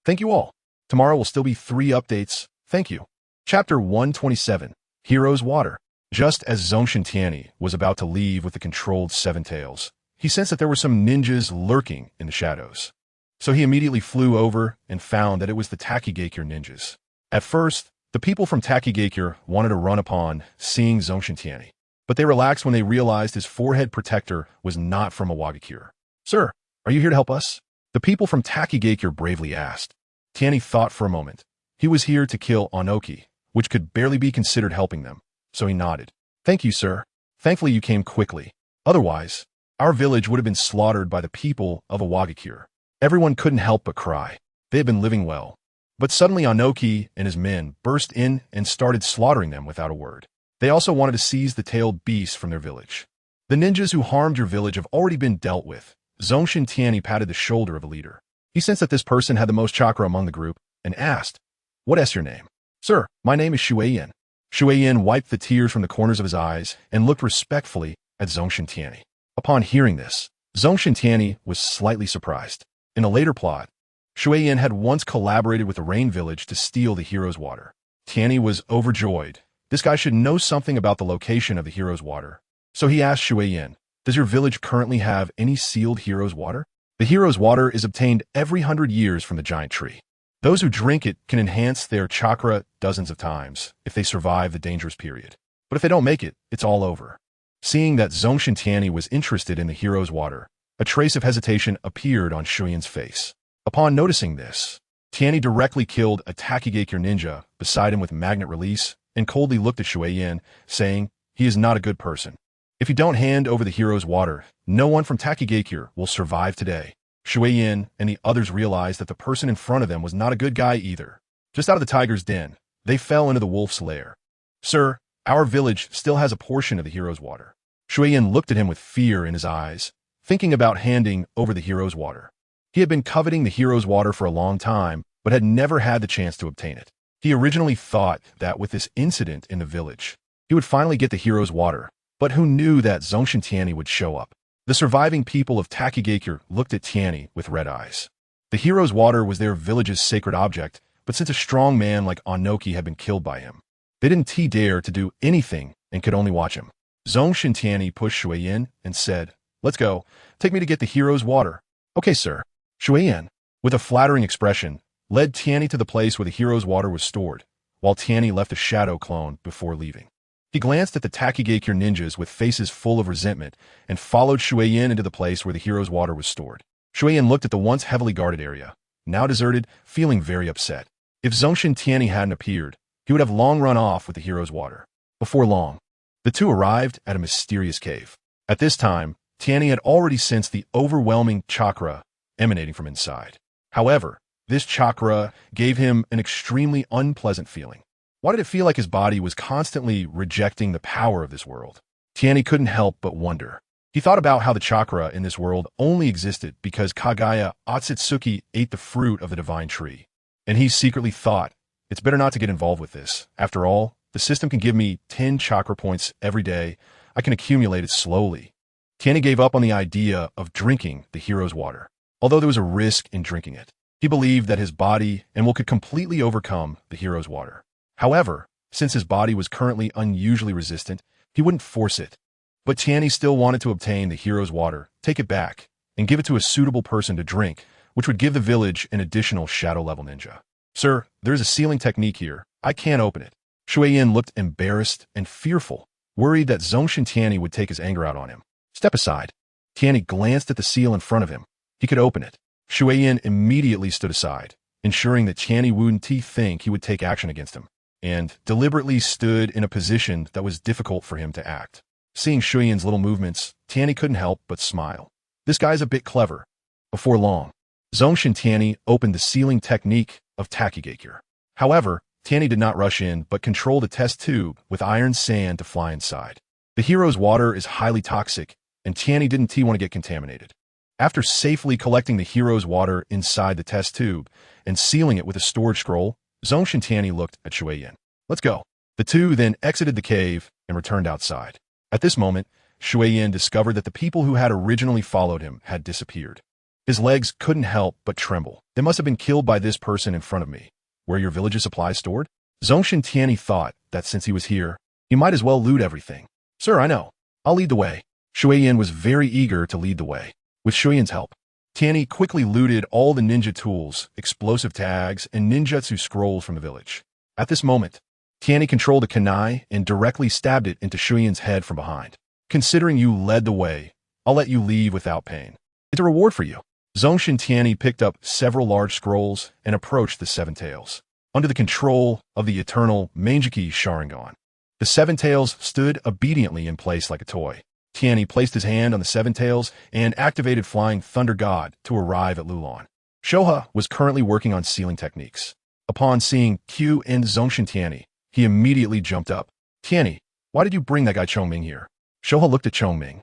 Thank you all. Tomorrow will still be 3 updates. Thank you. Chapter 127, Hero's Water. Just as Zongshen Tianyi was about to leave with the controlled 7 tails, he sensed that there were some ninjas lurking in the shadows. So he immediately flew over and found that it was the Takigakure ninjas. At first, the people from Takigakure wanted to run upon seeing Zongshen Tianyi, but they relaxed when they realized his forehead protector was not from a Wagakure. Sir, are you here to help us? The people from Takigakure bravely asked. Tianyi thought for a moment. He was here to kill Onoki, which could barely be considered helping them, so he nodded. Thank you, sir. Thankfully you came quickly. Otherwise, our village would have been slaughtered by the people of a Wagakure. Everyone couldn't help but cry. They had been living well. But suddenly Onoki and his men burst in and started slaughtering them without a word. They also wanted to seize the tailed beasts from their village. The ninjas who harmed your village have already been dealt with. Zongshen Tianyi patted the shoulder of a leader. He sensed that this person had the most chakra among the group and asked, "What is your name?" "Sir, my name is Shuiyin." Shuiyin wiped the tears from the corners of his eyes and looked respectfully at Zongshen Tianyi. Upon hearing this, Zongshen Tianyi was slightly surprised. In a later plot, Shuiyin had once collaborated with the Rain Village to steal the hero's water. Tianyi was overjoyed. This guy should know something about the location of the hero's water. So he asked Shuiyin, "Does your village currently have any sealed hero's water?" The hero's water is obtained every 100 years from the giant tree. Those who drink it can enhance their chakra dozens of times if they survive the dangerous period. But if they don't make it, it's all over. Seeing that Zongshen Tianyi was interested in the hero's water, a trace of hesitation appeared on Shuyin's face. Upon noticing this, Tianyi directly killed a Takigakure ninja beside him with magnet release and coldly looked at Shuiyin, saying, "He is not a good person. If you don't hand over the hero's water, no one from Takigakure will survive today." Shuiyin and the others realized that the person in front of them was not a good guy either. Just out of the tiger's den, they fell into the wolf's lair. "Sir, our village still has a portion of the hero's water." Shuiyin looked at him with fear in his eyes, thinking about handing over the hero's water. He had been coveting the hero's water for a long time, but had never had the chance to obtain it. He originally thought that with this incident in the village, he would finally get the hero's water, but who knew that Zongshen Tianyi would show up? The surviving people of Takigakure looked at Tianyi with red eyes. The hero's water was their village's sacred object, but since a strong man like Onoki had been killed by him, they didn't dare to do anything and could only watch him. Zongshen Tianyi pushed Shuiyin and said, "Let's go. Take me to get the hero's water." "Okay, sir." Shuiyin, with a flattering expression, led Tianyi to the place where the hero's water was stored, while Tianyi left a shadow clone before leaving. He glanced at the Takigakure ninjas with faces full of resentment and followed Shuiyin into the place where the hero's water was stored. Shuiyin looked at the once heavily guarded area, now deserted, feeling very upset. If Zongshen Tianyi hadn't appeared, he would have long run off with the hero's water. Before long, the two arrived at a mysterious cave. At this time, Tianyi had already sensed the overwhelming chakra emanating from inside. However, this chakra gave him an extremely unpleasant feeling. Why did it feel like his body was constantly rejecting the power of this world? Tianyi couldn't help but wonder. He thought about how the chakra in this world only existed because Kagaya Otsutsuki ate the fruit of the divine tree. And he secretly thought, it's better not to get involved with this. After all, the system can give me 10 chakra points every day. I can accumulate it slowly. Tianyi gave up on the idea of drinking the hero's water, although there was a risk in drinking it. He believed that his body and will could completely overcome the hero's water. However, since his body was currently unusually resistant, he wouldn't force it. But Tianyi still wanted to obtain the hero's water, take it back, and give it to a suitable person to drink, which would give the village an additional shadow-level ninja. "Sir, there is a sealing technique here. I can't open it." Shuiyin looked embarrassed and fearful, worried that Zongshen Tianyi would take his anger out on him. "Step aside." Tianyi glanced at the seal in front of him. He could open it. Shuiyin immediately stood aside, ensuring that Tianyi wouldn't think he would take action against him, and deliberately stood in a position that was difficult for him to act. Seeing Shuyin's little movements, Tianyi couldn't help but smile. This guy's a bit clever. Before long, Zongshen Tianyi opened the sealing technique of Takigakure. However, Tianyi did not rush in but controlled a test tube with iron sand to fly inside. The hero's water is highly toxic, and Tianyi didn't want to get contaminated. After safely collecting the hero's water inside the test tube and sealing it with a storage scroll, Zongshen Tianyi looked at Shuiyin. "Let's go." The two then exited the cave and returned outside. At this moment, Shuiyin discovered that the people who had originally followed him had disappeared. His legs couldn't help but tremble. "They must have been killed by this person in front of me. where your village's supplies stored? Zongshen Tianyi thought that since he was here, he might as well loot everything. Sir, I know. I'll lead the way. Shuiyan was very eager to lead the way. With Shuiyan's help, Tianyi quickly looted all the ninja tools, explosive tags, and ninjutsu scrolls from the village. At this moment, Tianyi controlled a kunai and directly stabbed it into Shuiyan's head from behind. Considering you led the way, I'll let you leave without pain. It's a reward for you. Zongshen Tianyi picked up several large scrolls and approached the Seven Tails. Under the control of the eternal Mangeki Sharingan, the Seven Tails stood obediently in place like a toy. Tianyi placed his hand on the Seven Tails and activated Flying Thunder God to arrive at Lulan. Shoha was currently working on sealing techniques. Upon seeing Q and Zongshen Tianyi, he immediately jumped up. Tianyi, why did you bring that guy Chongming here? Shoha looked at Chongming,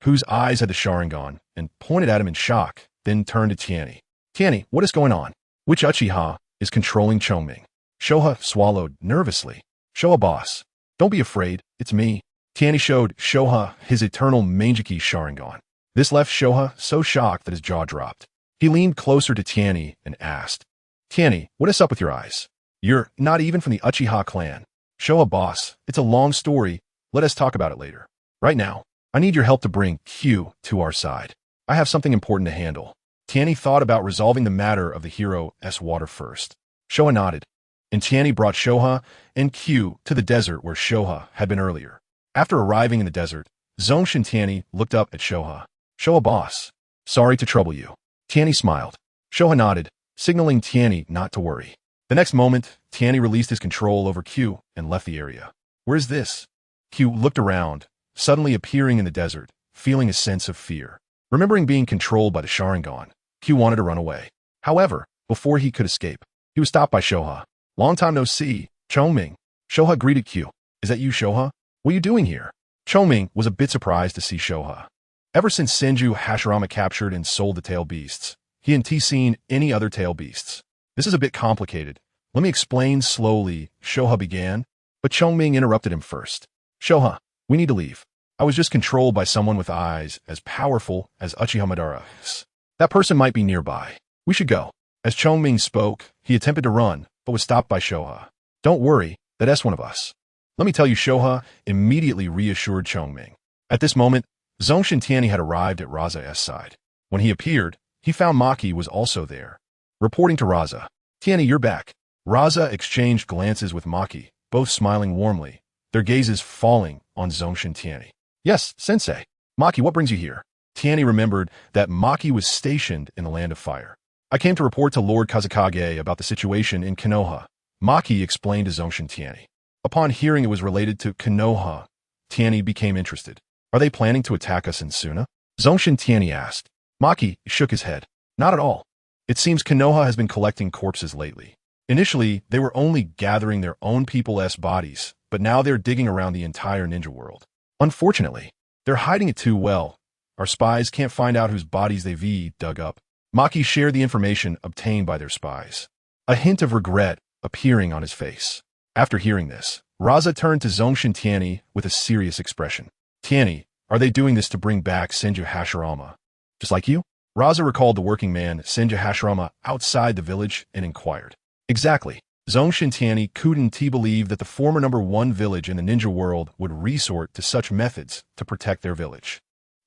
whose eyes had the Sharingan, and pointed at him in shock, then turned to Tianyi. Tianyi, what is going on? Which Uchiha is controlling Chongming? Shoha swallowed nervously. Shoha boss, don't be afraid, it's me. Tianyi showed Shoha his eternal Mangeki Sharingan. This left Shoha so shocked that his jaw dropped. He leaned closer to Tianyi and asked, Tianyi, what is up with your eyes? You're not even from the Uchiha clan. Shoha boss, it's a long story, let us talk about it later. Right now, I need your help to bring Q to our side. I have something important to handle. Tianyi thought about resolving the matter of the hero's water first. Shoha nodded, and Tianyi brought Shoha and Q to the desert where Shoha had been earlier. After arriving in the desert, Zongshen Tianyi looked up at Shoha. Shoha boss, sorry to trouble you. Tianyi smiled. Shoha nodded, signaling Tianyi not to worry. The next moment, Tianyi released his control over Q and left the area. Where is this? Q looked around, suddenly appearing in the desert, feeling a sense of fear. Remembering being controlled by the Sharingan, Q wanted to run away. However, before he could escape, he was stopped by Shoha. Long time no see, Chongming. Shoha greeted Q. Is that you, Shoha? What are you doing here? Chongming was a bit surprised to see Shoha. Ever since Senju Hashirama captured and sold the tail beasts, he hadn't seen any other tail beasts. This is a bit complicated. Let me explain slowly, Shoha began, but Chongming interrupted him first. Shoha, we need to leave. I was just controlled by someone with eyes as powerful as Uchiha Madara's. That person might be nearby. We should go. As Chongming spoke, he attempted to run, but was stopped by Shoha. Don't worry, that's one of us. Let me tell you, Shoha immediately reassured Chongming. At this moment, Zongshen Tianyi had arrived at Raza's side. When he appeared, he found Maki was also there. Reporting to Raza, Tianyi, you're back. Raza exchanged glances with Maki, both smiling warmly, their gazes falling on Zongshen Tianyi. Yes, sensei. Maki, what brings you here? Tianyi remembered that Maki was stationed in the Land of Fire. I came to report to Lord Kazekage about the situation in Konoha. Maki explained to Zongshen Tianyi. Upon hearing it was related to Konoha, Tianyi became interested. Are they planning to attack us in Suna? Zongshen Tianyi asked. Maki shook his head. Not at all. It seems Konoha has been collecting corpses lately. Initially, they were only gathering their own people's bodies, but now they're digging around the entire ninja world. Unfortunately, they're hiding it too well. Our spies can't find out whose bodies they've dug up. Maki shared the information obtained by their spies. A hint of regret appearing on his face. After hearing this, Raza turned to Zongshen Tianyi with a serious expression. Tianyi, are they doing this to bring back Senju Hashirama? Just like you? Raza recalled the working man Senju Hashirama outside the village and inquired. Exactly. Zongshen Tianyi couldn't believe that the former #1 village in the ninja world would resort to such methods to protect their village.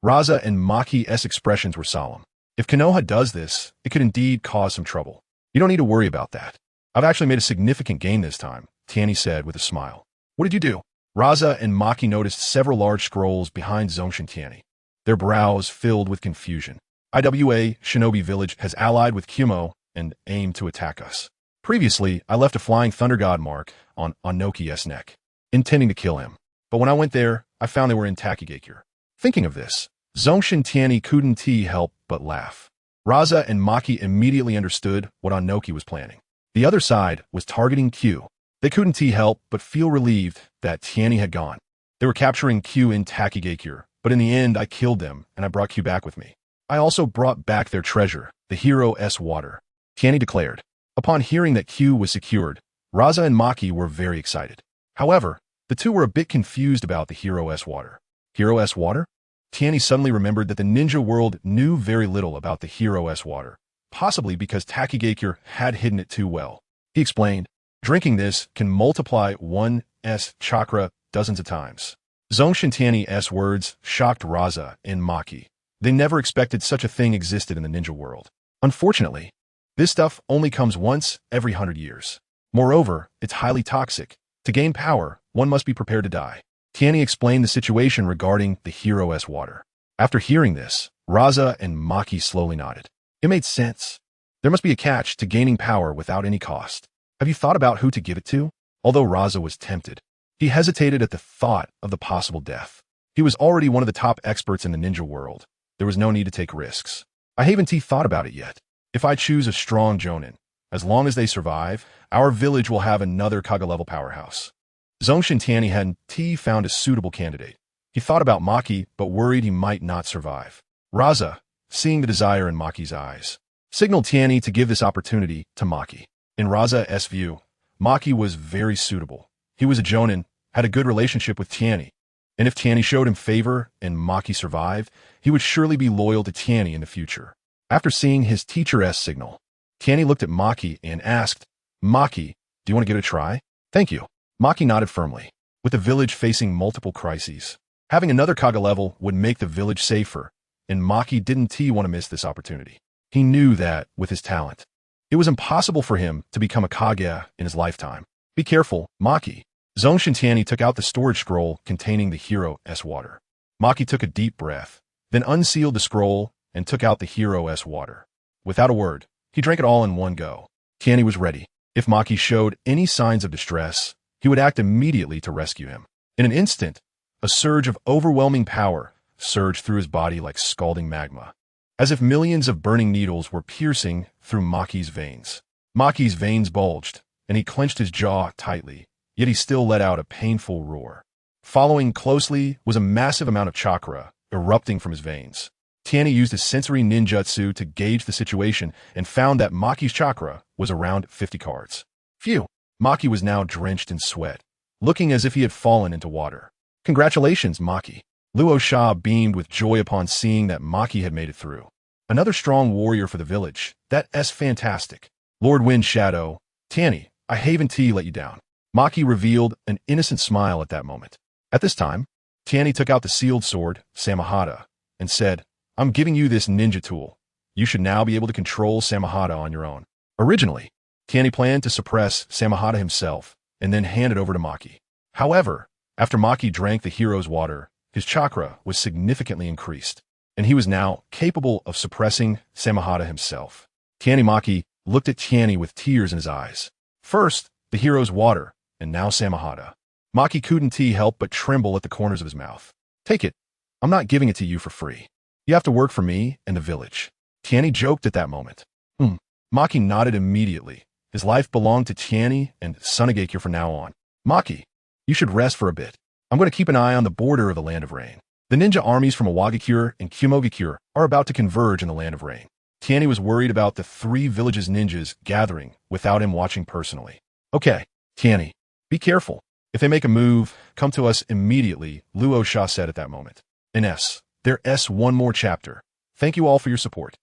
Raza and Maki's expressions were solemn. If Konoha does this, it could indeed cause some trouble. You don't need to worry about that. I've actually made a significant gain this time, Tianyi said with a smile. What did you do? Raza and Maki noticed several large scrolls behind Zongshen Tianyi, their brows filled with confusion. IWA Shinobi Village has allied with Kumo and aimed to attack us. Previously, I left a Flying Thunder God mark on Onoki's neck, intending to kill him. But when I went there, I found they were in Takigakure. Thinking of this, Zongshen Tianyi couldn't help but laugh. Raza and Maki immediately understood what Onoki was planning. The other side was targeting Q. They couldn't help but feel relieved that Tianyi had gone. They were capturing Q in Takigakure, but in the end I killed them and I brought Q back with me. I also brought back their treasure, the hero's water, Tianyi declared. Upon hearing that Q was secured, Raza and Maki were very excited. However, the two were a bit confused about the hero's water. Hero's water? Tianyi suddenly remembered that the ninja world knew very little about the hero's water, possibly because Takigakure had hidden it too well. He explained, drinking this can multiply one's chakra dozens of times. Zongshen Tianyi's words shocked Raza and Maki. They never expected such a thing existed in the ninja world. Unfortunately, this stuff only comes once every 100 years. Moreover, it's highly toxic. To gain power, one must be prepared to die. Tianyi explained the situation regarding the hero's water. After hearing this, Raza and Maki slowly nodded. It made sense. There must be a catch to gaining power without any cost. Have you thought about who to give it to? Although Raza was tempted, he hesitated at the thought of the possible death. He was already one of the top experts in the ninja world. There was no need to take risks. I haven't thought about it yet. If I choose a strong Jonin, as long as they survive, our village will have another Kaga-level powerhouse. Zongshen Tianyi hadn't found a suitable candidate. He thought about Maki, but worried he might not survive. Raza, seeing the desire in Maki's eyes, signaled Tianyi to give this opportunity to Maki. In Raza's view, Maki was very suitable. He was a Jonin, had a good relationship with Tianyi, and if Tianyi showed him favor and Maki survived, he would surely be loyal to Tianyi in the future. After seeing his teacher's signal, Tianyi looked at Maki and asked, Maki, do you want to give it a try? Thank you. Maki nodded firmly. With the village facing multiple crises, having another Kaga level would make the village safer, and Maki didn't want to miss this opportunity. He knew that, with his talent, it was impossible for him to become a Kage in his lifetime. Be careful, Maki. Zongshen Tianyi took out the storage scroll containing the hero's water. Maki took a deep breath, then unsealed the scroll and took out the hero's water. Without a word, he drank it all in one go. Tianyi was ready. If Maki showed any signs of distress, he would act immediately to rescue him. In an instant, a surge of overwhelming power surged through his body like scalding magma, as if millions of burning needles were piercing through Maki's veins. Maki's veins bulged, and he clenched his jaw tightly, yet he still let out a painful roar. Following closely was a massive amount of chakra erupting from his veins. Tianyi used his sensory ninjutsu to gauge the situation and found that Maki's chakra was around 50 cards. Phew! Maki was now drenched in sweat, looking as if he had fallen into water. Congratulations, Maki. Luo Sha beamed with joy upon seeing that Maki had made it through. Another strong warrior for the village. That's fantastic. Lord Wind Shadow, Tianyi, I haven't let you down. Maki revealed an innocent smile at that moment. At this time, Tianyi took out the sealed sword, Samahata, and said, I'm giving you this ninja tool. You should now be able to control Samahata on your own. Originally, Tianyi planned to suppress Samahata himself and then hand it over to Maki. However, after Maki drank the hero's water, his chakra was significantly increased, and he was now capable of suppressing Samahata himself. Tianyi Maki looked at Tianyi with tears in his eyes. First, the hero's water, and now Samahata. Maki couldn't help but tremble at the corners of his mouth. Take it. I'm not giving it to you for free. You have to work for me and the village. Tianyi joked at that moment. Maki nodded immediately. His life belonged to Tianyi and Sunagakure from now on. Maki, you should rest for a bit. I'm going to keep an eye on the border of the Land of Rain. The ninja armies from Iwagakure and Kumogakure are about to converge in the Land of Rain. Tianyi was worried about the three villages' ninjas gathering without him watching personally. Okay, Tianyi, be careful. If they make a move, come to us immediately, Luo Sha said at that moment. There's one more chapter. Thank you all for your support.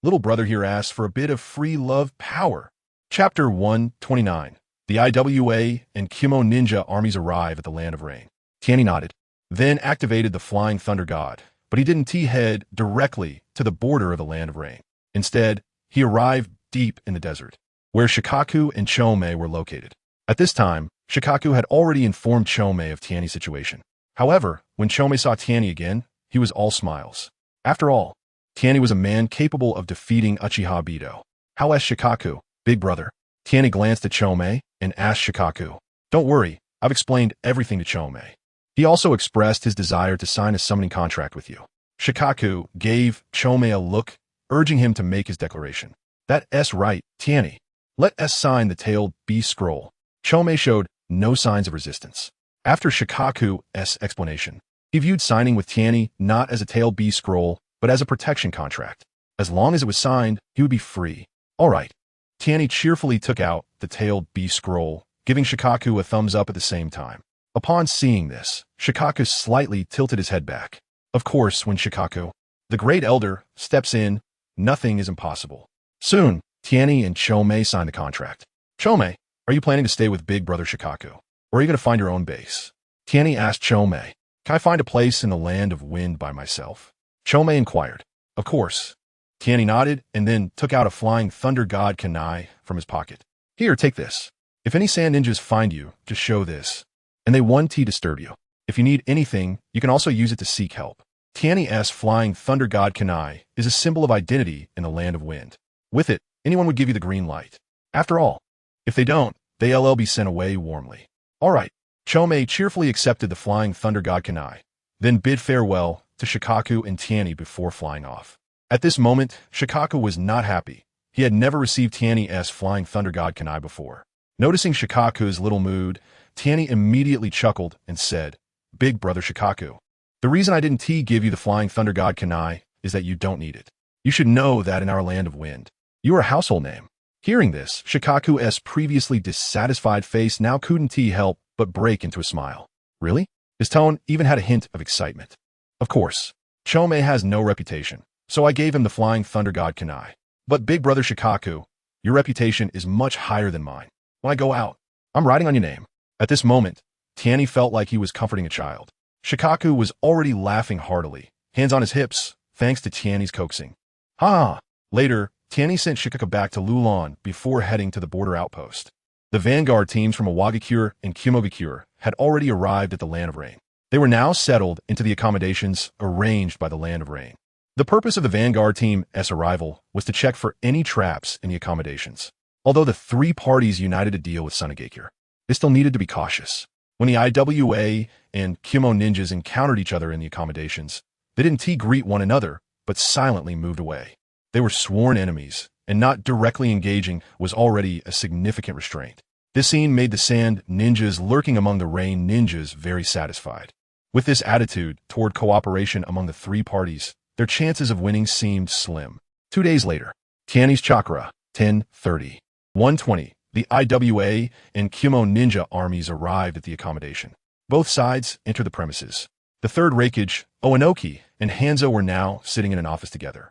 Little brother here asks for a bit of free love power. Chapter 129. The IWA and Kimo ninja armies arrive at the Land of Rain. Tianyi nodded, then activated the Flying Thunder God, but he didn't head directly to the border of the Land of Rain. Instead, he arrived deep in the desert, where Shikaku and Chomei were located. At this time, Shikaku had already informed Chomei of Tianyi's situation. However, when Chomei saw Tianyi again, he was all smiles. After all, Tianyi was a man capable of defeating Uchiha Bido. How is Shikaku, big brother? Tianyi glanced at Chomei and asked Shikaku. Don't worry, I've explained everything to Chomei. He also expressed his desire to sign a summoning contract with you. Shikaku gave Chomei a look, urging him to make his declaration. That's right, Tianyi. Let us sign the tailed beast scroll. Chomei showed no signs of resistance. After Shikaku's explanation, he viewed signing with Tianyi not as a tailed beast scroll, but as a protection contract. As long as it was signed, he would be free. All right. Tianyi cheerfully took out the tailed beast scroll, giving Shikaku a thumbs up at the same time. Upon seeing this, Shikaku slightly tilted his head back. Of course, when Shikaku, the Great Elder, steps in, nothing is impossible. Soon, Tianyi and Chomei signed the contract. Chome, are you planning to stay with Big Brother Shikaku? Or are you going to find your own base? Tianyi asked Chome. Can I find a place in the land of wind by myself? Chome inquired. Of course. Tianyi nodded and then took out a flying thunder god kunai from his pocket. Here, take this. If any sand ninjas find you, just show this. And they won't disturb you. If you need anything, you can also use it to seek help. Tianyi's flying thunder god kunai is a symbol of identity in the land of wind. With it, anyone would give you the green light. After all, if they don't, they'll be sent away warmly. All right. Chome cheerfully accepted the flying thunder god kunai, then bid farewell to Shikaku and Tianyi before flying off. At this moment, Shikaku was not happy. He had never received Tianyi's flying thunder god kunai before. Noticing Shikaku's little mood, Tianyi immediately chuckled and said, Big Brother Shikaku, the reason I didn't give you the flying thunder god kunai is that you don't need it. You should know that in our land of wind, you are a household name. Hearing this, Shikaku's previously dissatisfied face now couldn't help but break into a smile. Really? His tone even had a hint of excitement. Of course, Chome has no reputation, so I gave him the flying thunder god kunai. But Big Brother Shikaku, your reputation is much higher than mine. When I go out, I'm riding on your name. At this moment, Tianyi felt like he was comforting a child. Shikaku was already laughing heartily, hands on his hips, thanks to Tianyi's coaxing. Ha! Later, Tianyi sent Shikaku back to Lulan before heading to the border outpost. The vanguard teams from Awagakure and Kumogakure had already arrived at the Land of Rain. They were now settled into the accommodations arranged by the Land of Rain. The purpose of the vanguard team's arrival was to check for any traps in the accommodations. Although the three parties united to deal with Sunagakure, they still needed to be cautious. When the IWA and Kumo ninjas encountered each other in the accommodations, they didn't greet one another, but silently moved away. They were sworn enemies, and not directly engaging was already a significant restraint. This scene made the sand ninjas lurking among the rain ninjas very satisfied. With this attitude toward cooperation among the three parties, their chances of winning seemed slim. 2 days later, Tianyi's chakra, 10:30. 1:20, the IWA and Kumo ninja armies arrived at the accommodation. Both sides entered the premises. The third Reikage, Oenoki, and Hanzo were now sitting in an office together.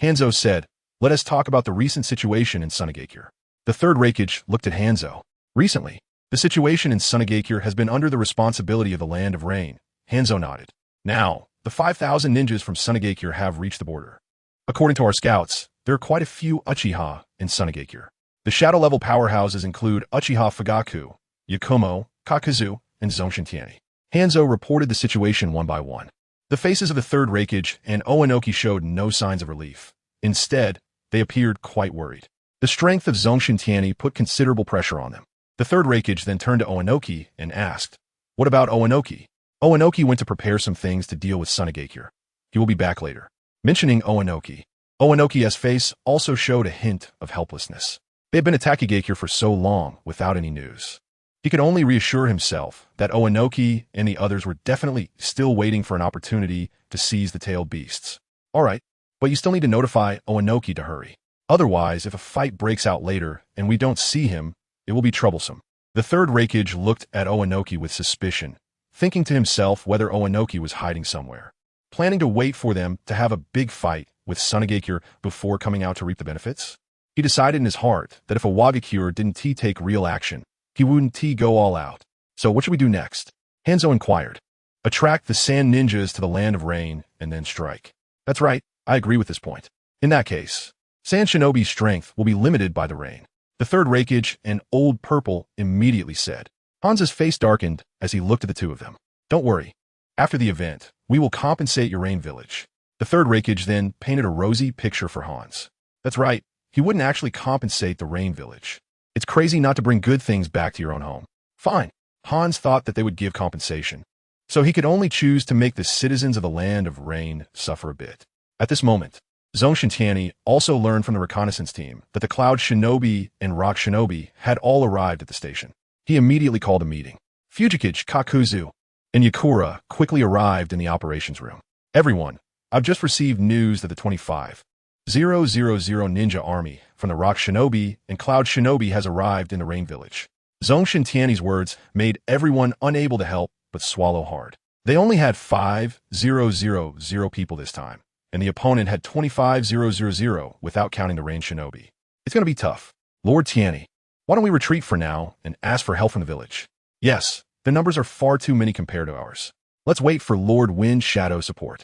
Hanzo said, let us talk about the recent situation in Sunagakure. The third Reikage looked at Hanzo. Recently, the situation in Sunagakure has been under the responsibility of the Land of Rain. Hanzo nodded. Now, the 5,000 ninjas from Sunagakure have reached the border. According to our scouts, there are quite a few Uchiha in Sunagakure. The shadow-level powerhouses include Uchiha Fugaku, Yakumo, Kakazu, and Zongshen Tianyi. Hanzo reported the situation one by one. The faces of the third Reikage and Oenoki showed no signs of relief. Instead, they appeared quite worried. The strength of Zongshen Tianyi put considerable pressure on them. The third Reikage then turned to Oenoki and asked, what about Oenoki? Oenoki went to prepare some things to deal with Sunagakure. He will be back later. Mentioning Oenoki, Oenoki's face also showed a hint of helplessness. They had been attacking Gakure for so long without any news. He could only reassure himself that Oenoki and the others were definitely still waiting for an opportunity to seize the tailed beasts. All right, but you still need to notify Oenoki to hurry. Otherwise, if a fight breaks out later and we don't see him, it will be troublesome. The third Reikage looked at Oenoki with suspicion, thinking to himself whether Oenoki was hiding somewhere, planning to wait for them to have a big fight with Sunagakure before coming out to reap the benefits. He decided in his heart that if Awagakure didn't take real action, he wouldn't go all out. So what should we do next? Hanzo inquired. Attract the sand ninjas to the Land of Rain and then strike. That's right, I agree with this point. In that case, Sand Shinobi's strength will be limited by the rain. The third Reikage and Old Purple immediately said. Hans's face darkened as he looked at the two of them. Don't worry. After the event, we will compensate your rain village. The third Reikage then painted a rosy picture for Hans. That's right, he wouldn't actually compensate the rain village. It's crazy not to bring good things back to your own home. Fine. Hans thought that they would give compensation. So he could only choose to make the citizens of the Land of Rain suffer a bit. At this moment, Zongshen Tianyi also learned from the reconnaissance team that the Cloud Shinobi and Rock Shinobi had all arrived at the station. He immediately called a meeting. Fujikage, Kakuzu, and Yakura quickly arrived in the operations room. Everyone, I've just received news that the 25,000 ninja army from the Rock Shinobi and Cloud Shinobi has arrived in the Rain Village. Zongshen Tianyi's words made everyone unable to help but swallow hard. They only had 5,000 people this time, and the opponent had 25,000 without counting the Rain Shinobi. It's going to be tough. Lord Tianyi, Why don't we retreat for now and ask for help from the village? Yes, the numbers are far too many compared to ours. Let's wait for Lord Wind Shadow support.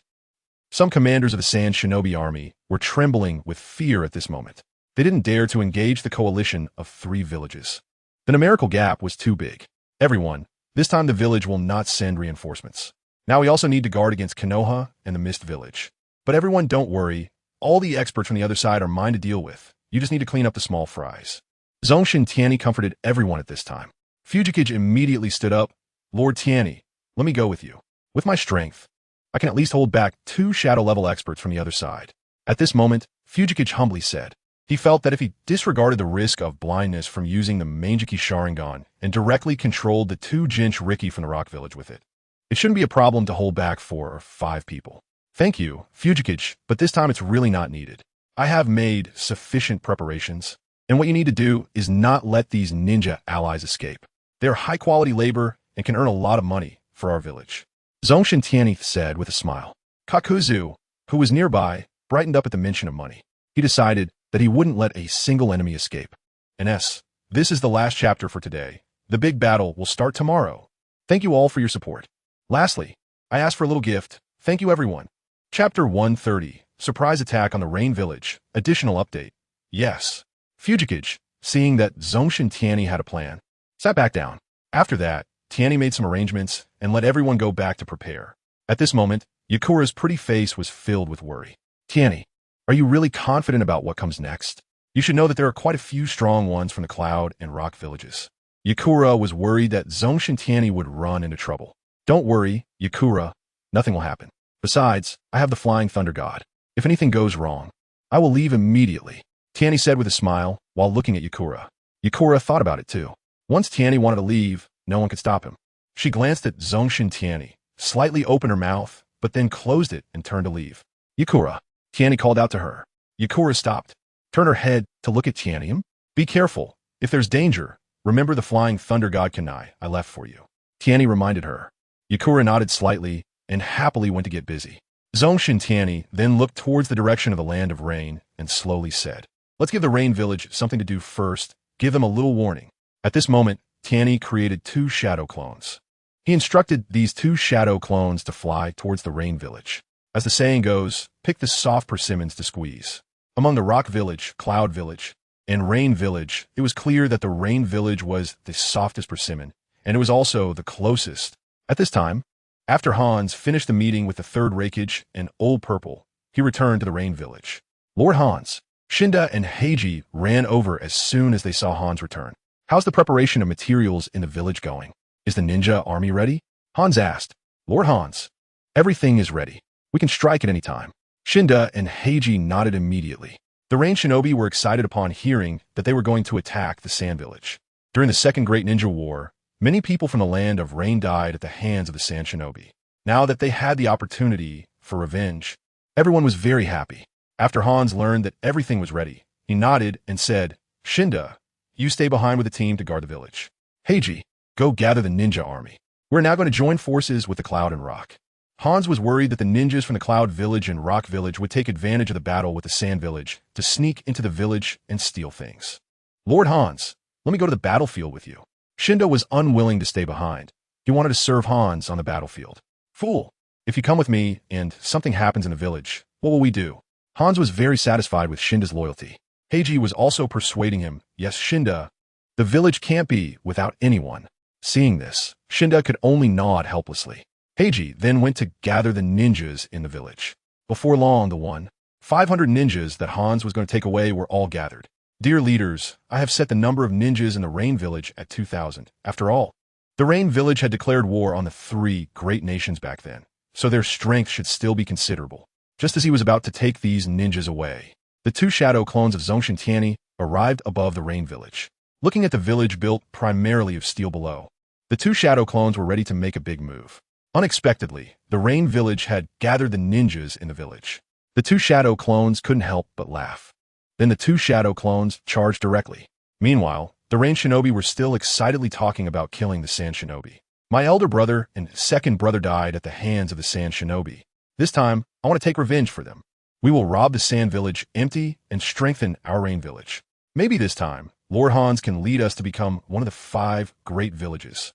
Some commanders of the Sand Shinobi army were trembling with fear at this moment. They didn't dare to engage the coalition of 3 villages. The numerical gap was too big. Everyone, this time the village will not send reinforcements. Now we also need to guard against Konoha and the Mist Village. But everyone, don't worry. All the experts from the other side are mine to deal with. You just need to clean up the small fries. Zongshen Tianyi comforted everyone at this time. Fujikage immediately stood up. Lord Tianyi, let me go with you. With my strength, I can at least hold back 2 shadow-level experts from the other side. At this moment, Fujikage humbly said. He felt that if he disregarded the risk of blindness from using the Mangeki Sharingan and directly controlled the 2 Jinch Riki from the Rock Village with it, it shouldn't be a problem to hold back 4 or 5 people. Thank you, Fujikage, but this time it's really not needed. I have made sufficient preparations, and what you need to do is not let these ninja allies escape. They are high-quality labor and can earn a lot of money for our village. Zongshen Tianyi said with a smile. Kakuzu, who was nearby, brightened up at the mention of money. He decided that he wouldn't let a single enemy escape. This is the last chapter for today. The big battle will start tomorrow. Thank you all for your support. Lastly, I asked for a little gift. Thank you, everyone. Chapter 130, Surprise Attack on the Rain Village, Additional Update. Yes. Fujikage, seeing that Zongshen Tianyi had a plan, sat back down. After that, Tianyi made some arrangements and let everyone go back to prepare. At this moment, Yakura's pretty face was filled with worry. Tianyi, are you really confident about what comes next? You should know that there are quite a few strong ones from the Cloud and Rock villages. Yakura was worried that Zongshen Tianyi would run into trouble. Don't worry, Yakura, nothing will happen. Besides, I have the Flying Thunder God. If anything goes wrong, I will leave immediately, Tianyi said with a smile while looking at Yakura. Yakura thought about it too. Once Tianyi wanted to leave, no one could stop him. She glanced at Zongshen Tianyi, slightly opened her mouth, but then closed it and turned to leave. Yakura, Tianyi called out to her. Yakura stopped, turned her head to look at Tianyi. Be careful. If there's danger, remember the Flying Thunder God Kunai I left for you. Tianyi reminded her. Yakura nodded slightly and happily went to get busy. Zongshen Tianyi then looked towards the direction of the Land of Rain and slowly said, let's give the Rain Village something to do first, give them a little warning. At this moment, Tianyi created 2 shadow clones. He instructed these 2 shadow clones to fly towards the Rain Village. As the saying goes, pick the soft persimmons to squeeze. Among the Rock Village, Cloud Village, and Rain Village, it was clear that the Rain Village was the softest persimmon, and it was also the closest. At this time, after Hans finished the meeting with the 3rd Raikage and Old Purple, he returned to the Rain Village. Lord Hans, Shinda and Heiji ran over as soon as they saw Hans return. How's the preparation of materials in the village going? Is the ninja army ready? Hans asked. Lord Hans, everything is ready. We can strike at any time. Shinda and Heiji nodded immediately. The Rain Shinobi were excited upon hearing that they were going to attack the Sand Village. During the Second Great Ninja War, many people from the Land of Rain died at the hands of the Sand Shinobi. Now that they had the opportunity for revenge, everyone was very happy. After Hans learned that everything was ready, he nodded and said, Shinda, you stay behind with the team to guard the village. Heiji, go gather the ninja army. We're now going to join forces with the Cloud and Rock. Hans was worried that the ninjas from the Cloud Village and Rock Village would take advantage of the battle with the Sand Village to sneak into the village and steal things. Lord Hans, let me go to the battlefield with you. Shinda was unwilling to stay behind. He wanted to serve Hans on the battlefield. Fool, if you come with me and something happens in the village, what will we do? Hans was very satisfied with Shinda's loyalty. Heiji was also persuading him, yes, Shinda, the village can't be without anyone. Seeing this, Shinda could only nod helplessly. Heiji then went to gather the ninjas in the village. Before long, the 500 ninjas that Hans was going to take away were all gathered. Dear leaders, I have set the number of ninjas in the Rain Village at 2,000. After all, the Rain Village had declared war on the 3 great nations back then, so their strength should still be considerable. Just as he was about to take these ninjas away, the 2 shadow clones of Zongshen Tianyi arrived above the Rain Village. Looking at the village built primarily of steel below, the 2 shadow clones were ready to make a big move. Unexpectedly, the Rain Village had gathered the ninjas in the village. The 2 shadow clones couldn't help but laugh. Then the 2 shadow clones charged directly. Meanwhile, the Rain Shinobi were still excitedly talking about killing the Sand Shinobi. My elder brother and second brother died at the hands of the Sand Shinobi. This time, I want to take revenge for them. We will rob the Sand Village empty and strengthen our Rain Village. Maybe this time, Lord Hans can lead us to become one of the 5 great villages.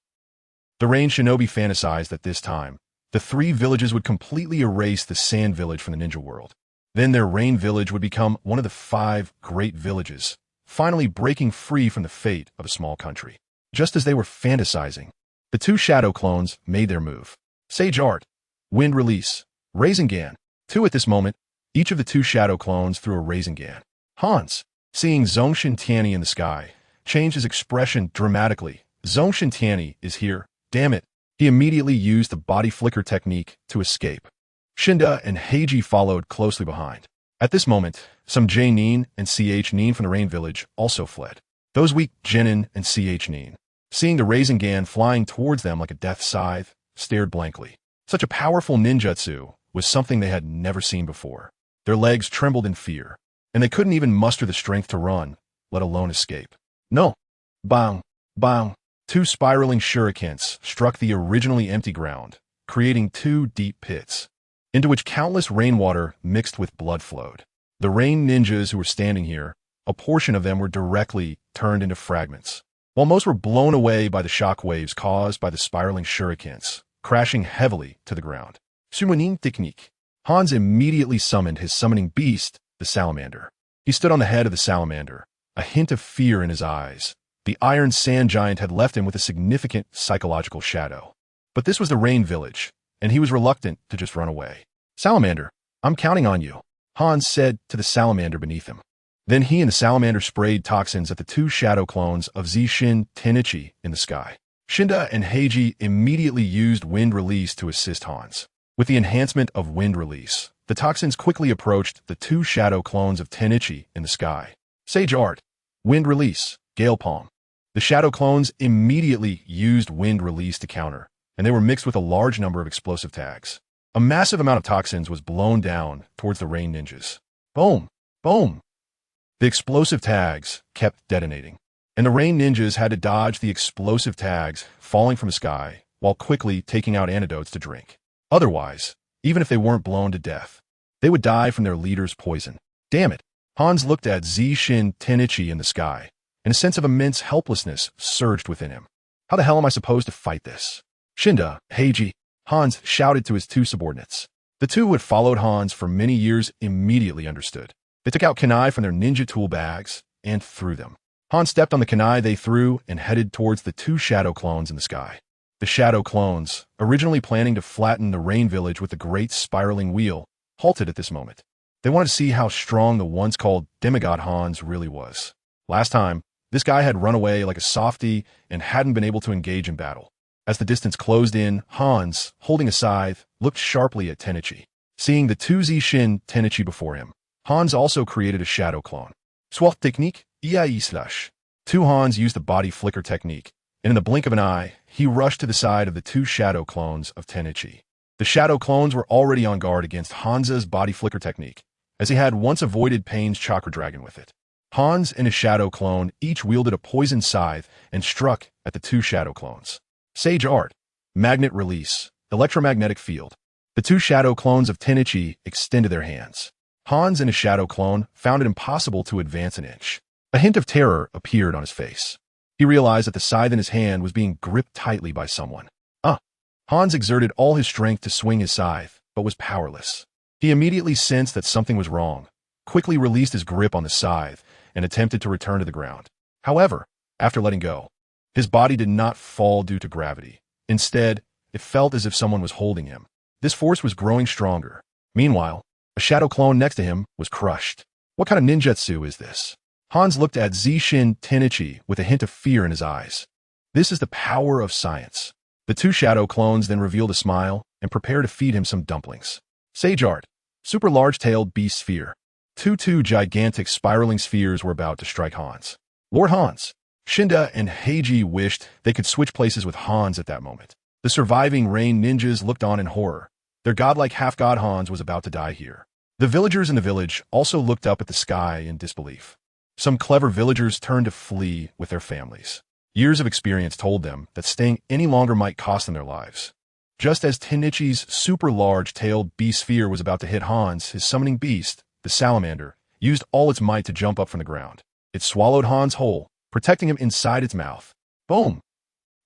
The Rain Shinobi fantasized that this time, the 3 villages would completely erase the Sand Village from the ninja world. Then their Rain Village would become one of the 5 great villages, finally breaking free from the fate of a small country. Just as they were fantasizing, the 2 shadow clones made their move. Sage Art, Wind Release, Rasengan. 2 at this moment, each of the 2 shadow clones threw a Rasengan. Hans, seeing Zongshen Tianyi in the sky, changed his expression dramatically. Zongshen Tianyi is here. Damn it. He immediately used the body flicker technique to escape. Shinda and Heiji followed closely behind. At this moment, some Genin and Nin from the Rain Village also fled. Those weak Genin and Nin, seeing the Rasengan flying towards them like a death scythe, stared blankly. Such a powerful ninjutsu was something they had never seen before. Their legs trembled in fear, and they couldn't even muster the strength to run, let alone escape. No! Bang! Bang! 2 spiraling shurikens struck the originally empty ground, creating 2 deep pits, into which countless rainwater mixed with blood flowed. The rain ninjas who were standing here, a portion of them were directly turned into fragments, while most were blown away by the shock waves caused by the spiraling shurikens, crashing heavily to the ground. Summoning technique. Hans immediately summoned his summoning beast, the salamander. He stood on the head of the salamander, a hint of fear in his eyes. The iron sand giant had left him with a significant psychological shadow. But this was the Rain Village, and he was reluctant to just run away. Salamander, I'm counting on you, Hans said to the salamander beneath him. Then he and the salamander sprayed toxins at the 2 shadow clones of Zongshen Tianyi in the sky. Shinda and Heiji immediately used Wind Release to assist Hans. With the enhancement of Wind Release, the toxins quickly approached the 2 shadow clones of Tianyi in the sky. Sage Art, Wind Release, Gale Palm. The shadow clones immediately used Wind Release to counter, and they were mixed with a large number of explosive tags. A massive amount of toxins was blown down towards the rain ninjas. Boom! Boom! The explosive tags kept detonating, and the rain ninjas had to dodge the explosive tags falling from the sky while quickly taking out antidotes to drink. Otherwise, even if they weren't blown to death, they would die from their leader's poison. Damn it! Hans looked at Zongshen Tianyi in the sky, and a sense of immense helplessness surged within him. How the hell am I supposed to fight this? Shinda, Heiji, Hans shouted to his 2 subordinates. The 2 who had followed Hans for many years immediately understood. They took out kunai from their ninja tool bags and threw them. Hans stepped on the kunai they threw and headed towards the 2 shadow clones in the sky. The shadow clones, originally planning to flatten the rain village with the great spiraling wheel, halted at this moment. They wanted to see how strong the once called demigod Hans really was. Last time, this guy had run away like a softie and hadn't been able to engage in battle. As the distance closed in, Hans, holding a scythe, looked sharply at Tianyi. Seeing the 2 Zongshen Tianyi before him, Hans also created a shadow clone. Swap technique, EI/. 2 Hans used the body flicker technique, and in the blink of an eye, he rushed to the side of the 2 shadow clones of Tianyi. The shadow clones were already on guard against Hansa's body flicker technique, as he had once avoided Pain's chakra dragon with it. Hans and his shadow clone each wielded a poison scythe and struck at the 2 shadow clones. Sage Art, Magnet Release, Electromagnetic Field. The 2 shadow clones of Tianyi extended their hands. Hans and his shadow clone found it impossible to advance an inch. A hint of terror appeared on his face. He realized that the scythe in his hand was being gripped tightly by someone. Hans exerted all his strength to swing his scythe, but was powerless. He immediately sensed that something was wrong, quickly released his grip on the scythe, and attempted to return to the ground. However, after letting go, his body did not fall due to gravity. Instead, it felt as if someone was holding him. This force was growing stronger. Meanwhile, a shadow clone next to him was crushed. What kind of ninjutsu is this? Hans looked at Zongshen Tianyi with a hint of fear in his eyes. This is the power of science. The 2 shadow clones then revealed a smile and prepared to feed him some dumplings. Sage Art, Super Large-Tailed Beast Sphere. 2 gigantic spiraling spheres were about to strike Hans. Lord Hans, Shinda and Heiji wished they could switch places with Hans at that moment. The surviving rain ninjas looked on in horror. Their godlike half-god Hans was about to die here. The villagers in the village also looked up at the sky in disbelief. Some clever villagers turned to flee with their families. Years of experience told them that staying any longer might cost them their lives. Just as Tianyi's super large-tailed beast sphere was about to hit Hans, his summoning beast, the salamander, used all its might to jump up from the ground. It swallowed Hans whole, protecting him inside its mouth. Boom!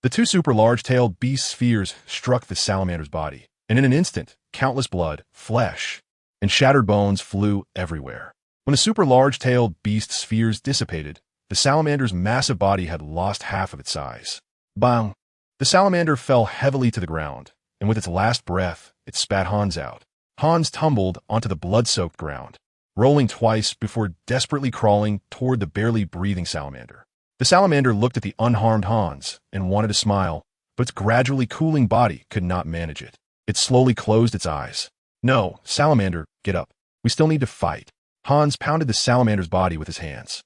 The two super large-tailed beast spheres struck the salamander's body, and in an instant, countless blood, flesh, and shattered bones flew everywhere. When the super large-tailed beast spheres dissipated, the salamander's massive body had lost half of its size. Bang! The salamander fell heavily to the ground, and with its last breath, it spat Hans out. Hans tumbled onto the blood-soaked ground, rolling twice before desperately crawling toward the barely breathing salamander. The salamander looked at the unharmed Hans and wanted to smile, but its gradually cooling body could not manage it. It slowly closed its eyes. No, salamander, get up. We still need to fight. Hans pounded the salamander's body with his hands,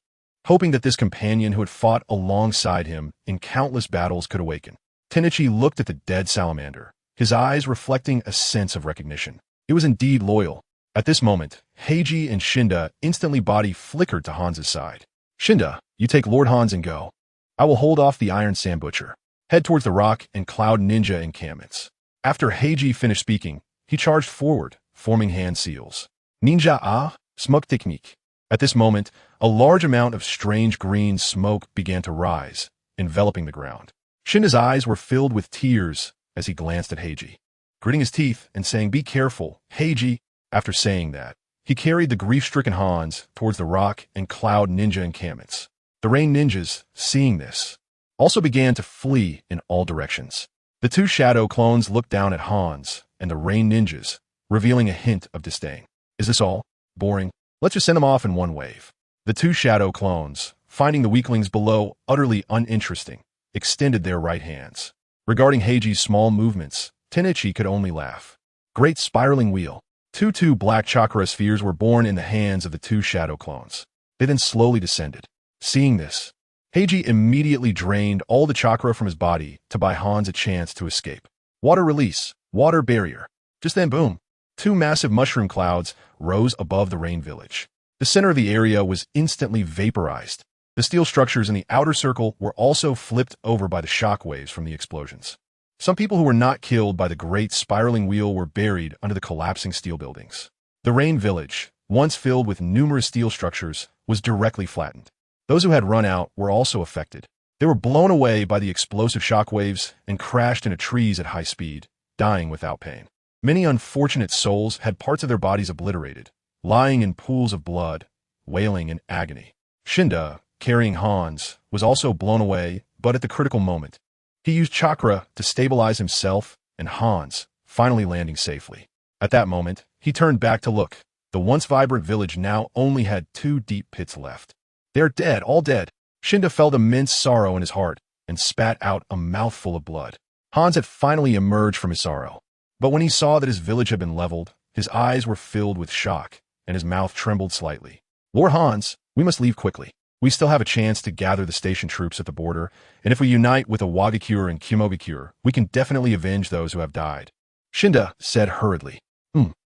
hoping that this companion who had fought alongside him in countless battles could awaken. Tianyi looked at the dead salamander, his eyes reflecting a sense of recognition. It was indeed loyal. At this moment, Heiji and Shinda instantly body flickered to Hans's side. Shinda, you take Lord Hans and go. I will hold off the Iron Sand Butcher. Head towards the rock and cloud ninja encampments. After Heiji finished speaking, he charged forward, forming hand seals. Ninja ah, smoke technique. At this moment, a large amount of strange green smoke began to rise, enveloping the ground. Shinda's eyes were filled with tears as he glanced at Heiji, gritting his teeth and saying, "Be careful, Heiji." After saying that, he carried the grief-stricken Hans towards the rock and cloud ninja encampments. The rain ninjas, seeing this, also began to flee in all directions. The two shadow clones looked down at Hans and the rain ninjas, revealing a hint of disdain. Is this all? Boring. Let's just send them off in one wave. The two shadow clones, finding the weaklings below utterly uninteresting, extended their right hands. Regarding Heiji's small movements, Tianyi could only laugh. Great spiraling wheel. Two black chakra spheres were born in the hands of the two shadow clones. They then slowly descended. Seeing this, Heiji immediately drained all the chakra from his body to buy Hans a chance to escape. Water release, water barrier. Just then, boom, two massive mushroom clouds rose above the rain village. The center of the area was instantly vaporized. The steel structures in the outer circle were also flipped over by the shock waves from the explosions. Some people who were not killed by the great spiraling wheel were buried under the collapsing steel buildings. The rain village, once filled with numerous steel structures, was directly flattened. Those who had run out were also affected. They were blown away by the explosive shock waves and crashed into trees at high speed, dying without pain. Many unfortunate souls had parts of their bodies obliterated, lying in pools of blood, wailing in agony. Shinda, carrying Hans, was also blown away, but at the critical moment, he used chakra to stabilize himself and Hans, finally landing safely. At that moment, he turned back to look. The once vibrant village now only had 2 deep pits left. They're dead, all dead. Shinda felt immense sorrow in his heart and spat out a mouthful of blood. Hans had finally emerged from his sorrow. But when he saw that his village had been leveled, his eyes were filled with shock, and his mouth trembled slightly. Lord Hans, we must leave quickly. We still have a chance to gather the station troops at the border, and if we unite with the Wagakure and Kumogakure, we can definitely avenge those who have died. Shinda said hurriedly.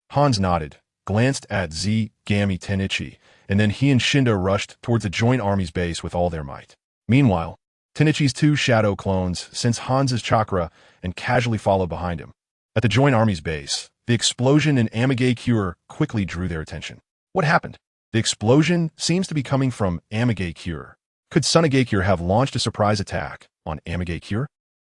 Hans nodded, glanced at Gami Tianyi, and then he and Shinda rushed towards the joint army's base with all their might. Meanwhile, Tianyi's 2 shadow clones sensed Hans's chakra and casually followed behind him. At the joint army's base, the explosion in Amagakure quickly drew their attention. What happened? The explosion seems to be coming from Amagakure. Could Sunagakure have launched a surprise attack on Amagakure?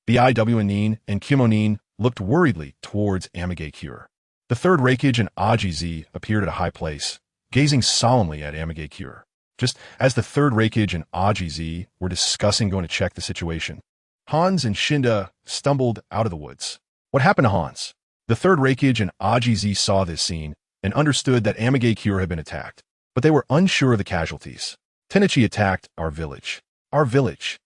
The IWNine and Kumonin looked worriedly towards Amagakure. The third Reikage and Ajiz appeared at a high place, gazing solemnly at Amagakure. Just as the third Reikage and Ajiz were discussing going to check the situation, Hans and Shinda stumbled out of the woods. What happened to Hans? The third Reikage and Ajiz saw this scene and understood that Amagakure had been attacked, but they were unsure of the casualties. Tianyi attacked our village. Our village.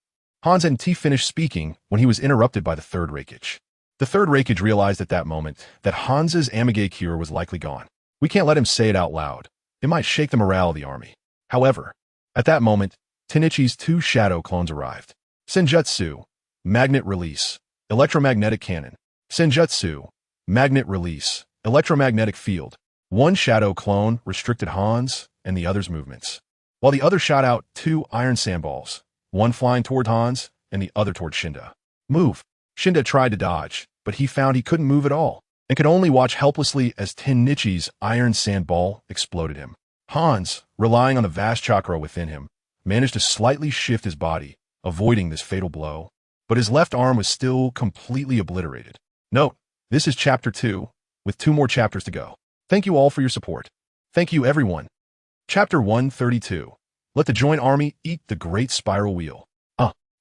Hans hadn't finished speaking when he was interrupted by the third Reikage. The third Reikage realized at that moment that Hans's Amagakure was likely gone. We can't let him say it out loud. It might shake the morale of the army. However, at that moment, Tianyi's 2 shadow clones arrived. Senjutsu, magnet release, electromagnetic cannon. Senjutsu, magnet release, electromagnetic field. One shadow clone restricted Hans and the other's movements, while the other shot out 2 iron sandballs, one flying toward Hans and the other toward Shinda. Move! Shinda tried to dodge, but he found he couldn't move at all, and could only watch helplessly as Tianyi's iron sandball exploded him. Hans, relying on the vast chakra within him, managed to slightly shift his body, avoiding this fatal blow, but his left arm was still completely obliterated. Note, this is Chapter 2, with 2 more chapters to go. Thank you all for your support. Thank you, everyone. Chapter 132. Let the joint army eat the great spiral wheel.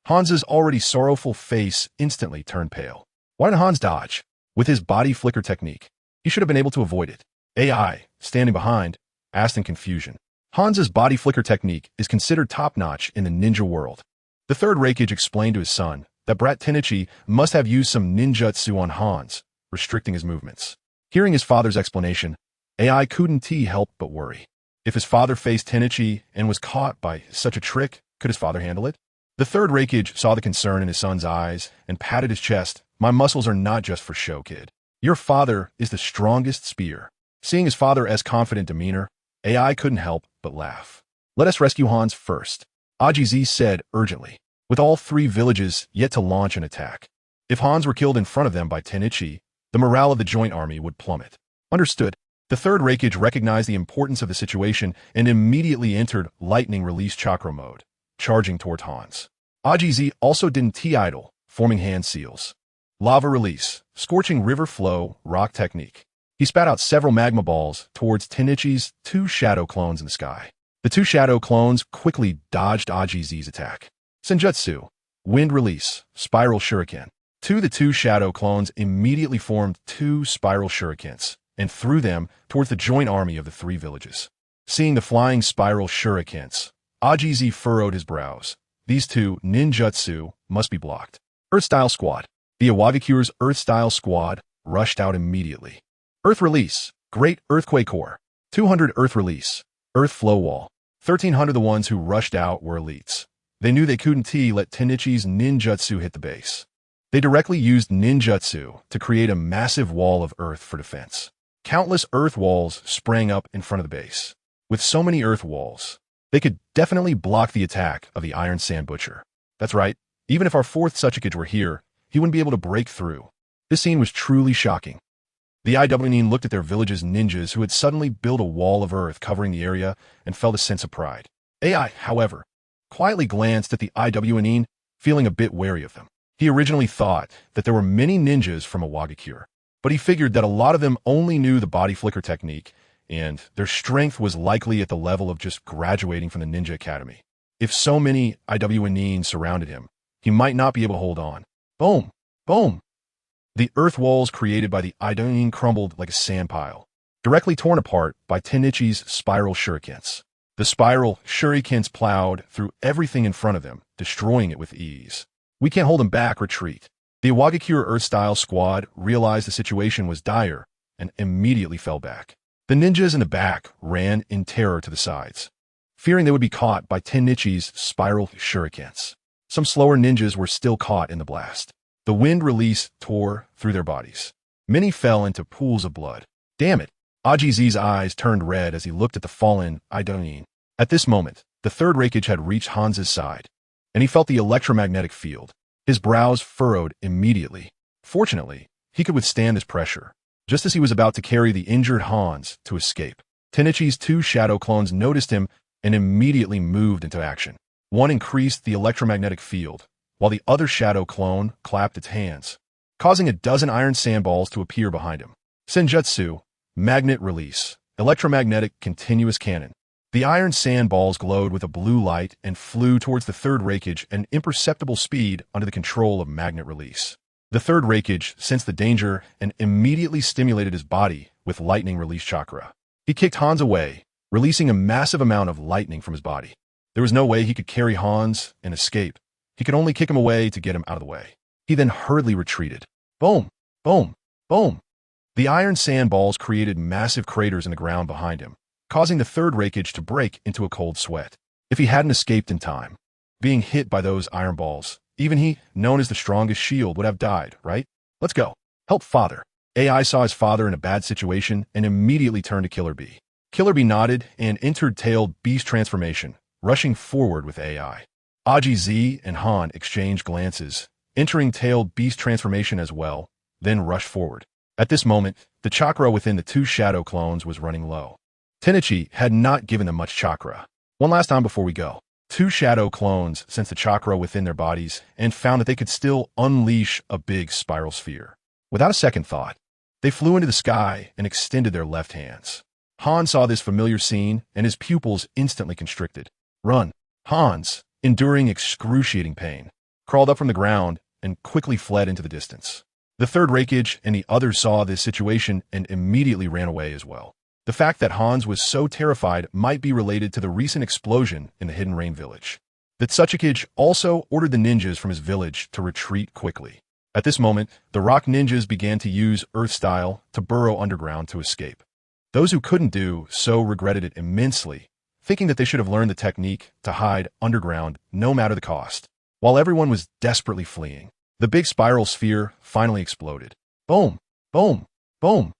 Hans's already sorrowful face instantly turned pale. Why did Hans dodge? With his body flicker technique, he should have been able to avoid it. AI, standing behind, asked in confusion. Hans's body flicker technique is considered top-notch in the ninja world. The third Raikage explained to his son that Brat Tenichi must have used some ninjutsu on Hans, restricting his movements. Hearing his father's explanation, AI couldn't help but worry. If his father faced Tenichi and was caught by such a trick, could his father handle it? The third Raikage saw the concern in his son's eyes and patted his chest. My muscles are not just for show, kid. Your father is the strongest spear. Seeing his father's confident demeanor, AI couldn't help but laugh. Let us rescue Hans first, Ajiz said urgently, with all 3 villages yet to launch an attack. If Hans were killed in front of them by Tenichi, the morale of the joint army would plummet. Understood. The third Raikage recognized the importance of the situation and immediately entered lightning release chakra mode, charging towards Hans. Ajiz also didn't idle, forming hand seals. Lava release, scorching river flow, rock technique. He spat out several magma balls towards Tenichi's 2 shadow clones in the sky. The 2 shadow clones quickly dodged Ajiz's attack. Senjutsu, wind release, spiral shuriken. The 2 shadow clones immediately formed 2 spiral shurikens and threw them towards the joint army of the 3 villages. Seeing the flying spiral shurikens, Ajiz furrowed his brows. These 2 ninjutsu must be blocked. Earth-style squad. The Iwagakure's Earth-style squad rushed out immediately. Earth release, Great Earthquake Core. 200 Earth release, Earth flow wall. 1,300 the ones who rushed out were elites. They knew they couldn't let Tenichi's ninjutsu hit the base. They directly used ninjutsu to create a massive wall of earth for defense. Countless earth walls sprang up in front of the base. With so many earth walls, they could definitely block the attack of the Iron Sand Butcher. That's right, even if our 4th Suchikage were here, he wouldn't be able to break through. This scene was truly shocking. The Iwagakuren looked at their village's ninjas who had suddenly built a wall of earth covering the area and felt a sense of pride. AI, however, quietly glanced at the Iwagakuren, feeling a bit wary of them. He originally thought that there were many ninjas from Iwagakure, but he figured that a lot of them only knew the body flicker technique, and their strength was likely at the level of just graduating from the Ninja Academy. If so many Iwagakuren surrounded him, he might not be able to hold on. Boom! Boom! The earth walls created by the Iwagakuren crumbled like a sand pile, directly torn apart by Tenichi's spiral shurikens. The spiral shurikens plowed through everything in front of them, destroying it with ease. We can't hold them back, retreat. The Iwagakure Earth-style squad realized the situation was dire and immediately fell back. The ninjas in the back ran in terror to the sides, fearing they would be caught by Tenichi's spiral shurikens. Some slower ninjas were still caught in the blast. The wind release tore through their bodies. Many fell into pools of blood. Damn it! Ajiz's eyes turned red as he looked at the fallen Iwagakuren. At this moment, the third Raikage had reached Hans's side, and he felt the electromagnetic field. His brows furrowed immediately. Fortunately, he could withstand this pressure. Just as he was about to carry the injured Hans to escape, Tenichi's 2 shadow clones noticed him and immediately moved into action. One increased the electromagnetic field, while the other shadow clone clapped its hands, causing a dozen iron sandballs to appear behind him. Senjutsu, magnet release, electromagnetic continuous cannon. The iron sandballs glowed with a blue light and flew towards the third Raikage at an imperceptible speed under the control of magnet release. The third Raikage sensed the danger and immediately stimulated his body with lightning release chakra. He kicked Hans away, releasing a massive amount of lightning from his body. There was no way he could carry Hans and escape. He could only kick him away to get him out of the way. He then hurriedly retreated. Boom! Boom! Boom! The iron sandballs created massive craters in the ground behind him, causing the third Raikage to break into a cold sweat. If he hadn't escaped in time, being hit by those iron balls, even he, known as the strongest shield, would have died, right? Let's go. Help father. AI saw his father in a bad situation and immediately turned to Killer Bee. Killer Bee nodded and entered Tailed Beast transformation, rushing forward with AI. Aji Z and Han exchanged glances, entering Tailed Beast transformation as well, then rushed forward. At this moment, the chakra within the 2 shadow clones was running low. Tenichi had not given them much chakra. One last time before we go. Two shadow clones sensed the chakra within their bodies and found that they could still unleash a big spiral sphere. Without a second thought, they flew into the sky and extended their left hands. Hans saw this familiar scene, and his pupils instantly constricted. Run! Hans, enduring excruciating pain, crawled up from the ground and quickly fled into the distance. The third Raikage and the others saw this situation and immediately ran away as well. The fact that Hans was so terrified might be related to the recent explosion in the Hidden Rain village. The Tsuchikage also ordered the ninjas from his village to retreat quickly. At this moment, the rock ninjas began to use Earth style to burrow underground to escape. Those who couldn't do so regretted it immensely, thinking that they should have learned the technique to hide underground no matter the cost. While everyone was desperately fleeing, the big spiral sphere finally exploded. Boom! Boom! Boom!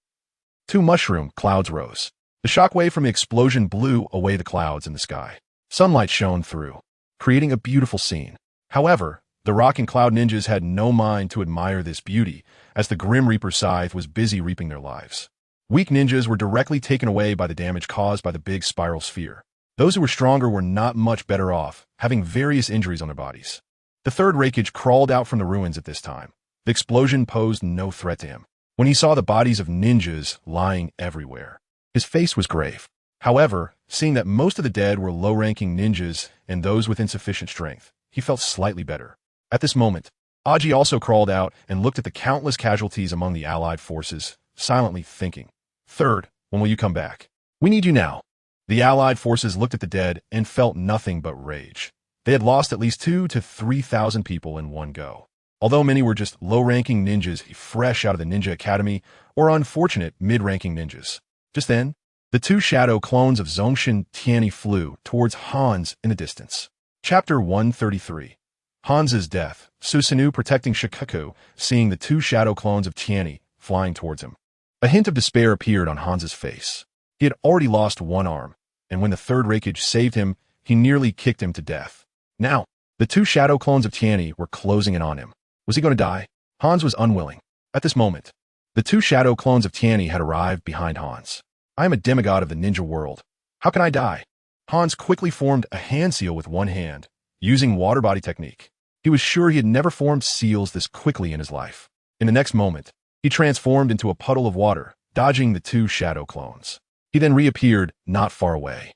Two mushroom clouds rose. The shockwave from the explosion blew away the clouds in the sky. Sunlight shone through, creating a beautiful scene. However, the rock and cloud ninjas had no mind to admire this beauty, as the Grim Reaper scythe was busy reaping their lives. Weak ninjas were directly taken away by the damage caused by the big spiral sphere. Those who were stronger were not much better off, having various injuries on their bodies. The third Raikage crawled out from the ruins at this time. The explosion posed no threat to him. When he saw the bodies of ninjas lying everywhere, his face was grave. However, seeing that most of the dead were low-ranking ninjas and those with insufficient strength, he felt slightly better. At this moment, Aji also crawled out and looked at the countless casualties among the allied forces, silently thinking, "Third, when will you come back? We need you now." The allied forces looked at the dead and felt nothing but rage. They had lost at least 2,000 to 3,000 people in one go. Although many were just low-ranking ninjas fresh out of the ninja academy or unfortunate mid-ranking ninjas. Just then, the two shadow clones of Zongshen Tianyi flew towards Hans in the distance. Chapter 133. Hans's death. Susanoo protecting Shikaku, seeing the two shadow clones of Tianyi flying towards him. A hint of despair appeared on Hans's face. He had already lost one arm, and when the third Raikage saved him, he nearly kicked him to death. Now, the two shadow clones of Tianyi were closing in on him. Was he going to die? Hans was unwilling. At this moment, the two shadow clones of Tianyi had arrived behind Hans. "I am a demigod of the ninja world. How can I die?" Hans quickly formed a hand seal with one hand, using water body technique. He was sure he had never formed seals this quickly in his life. In the next moment, he transformed into a puddle of water, dodging the two shadow clones. He then reappeared not far away.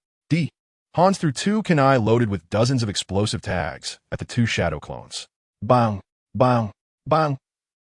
Hans threw two kunai loaded with dozens of explosive tags at the two shadow clones. Bang! Bang! Bang!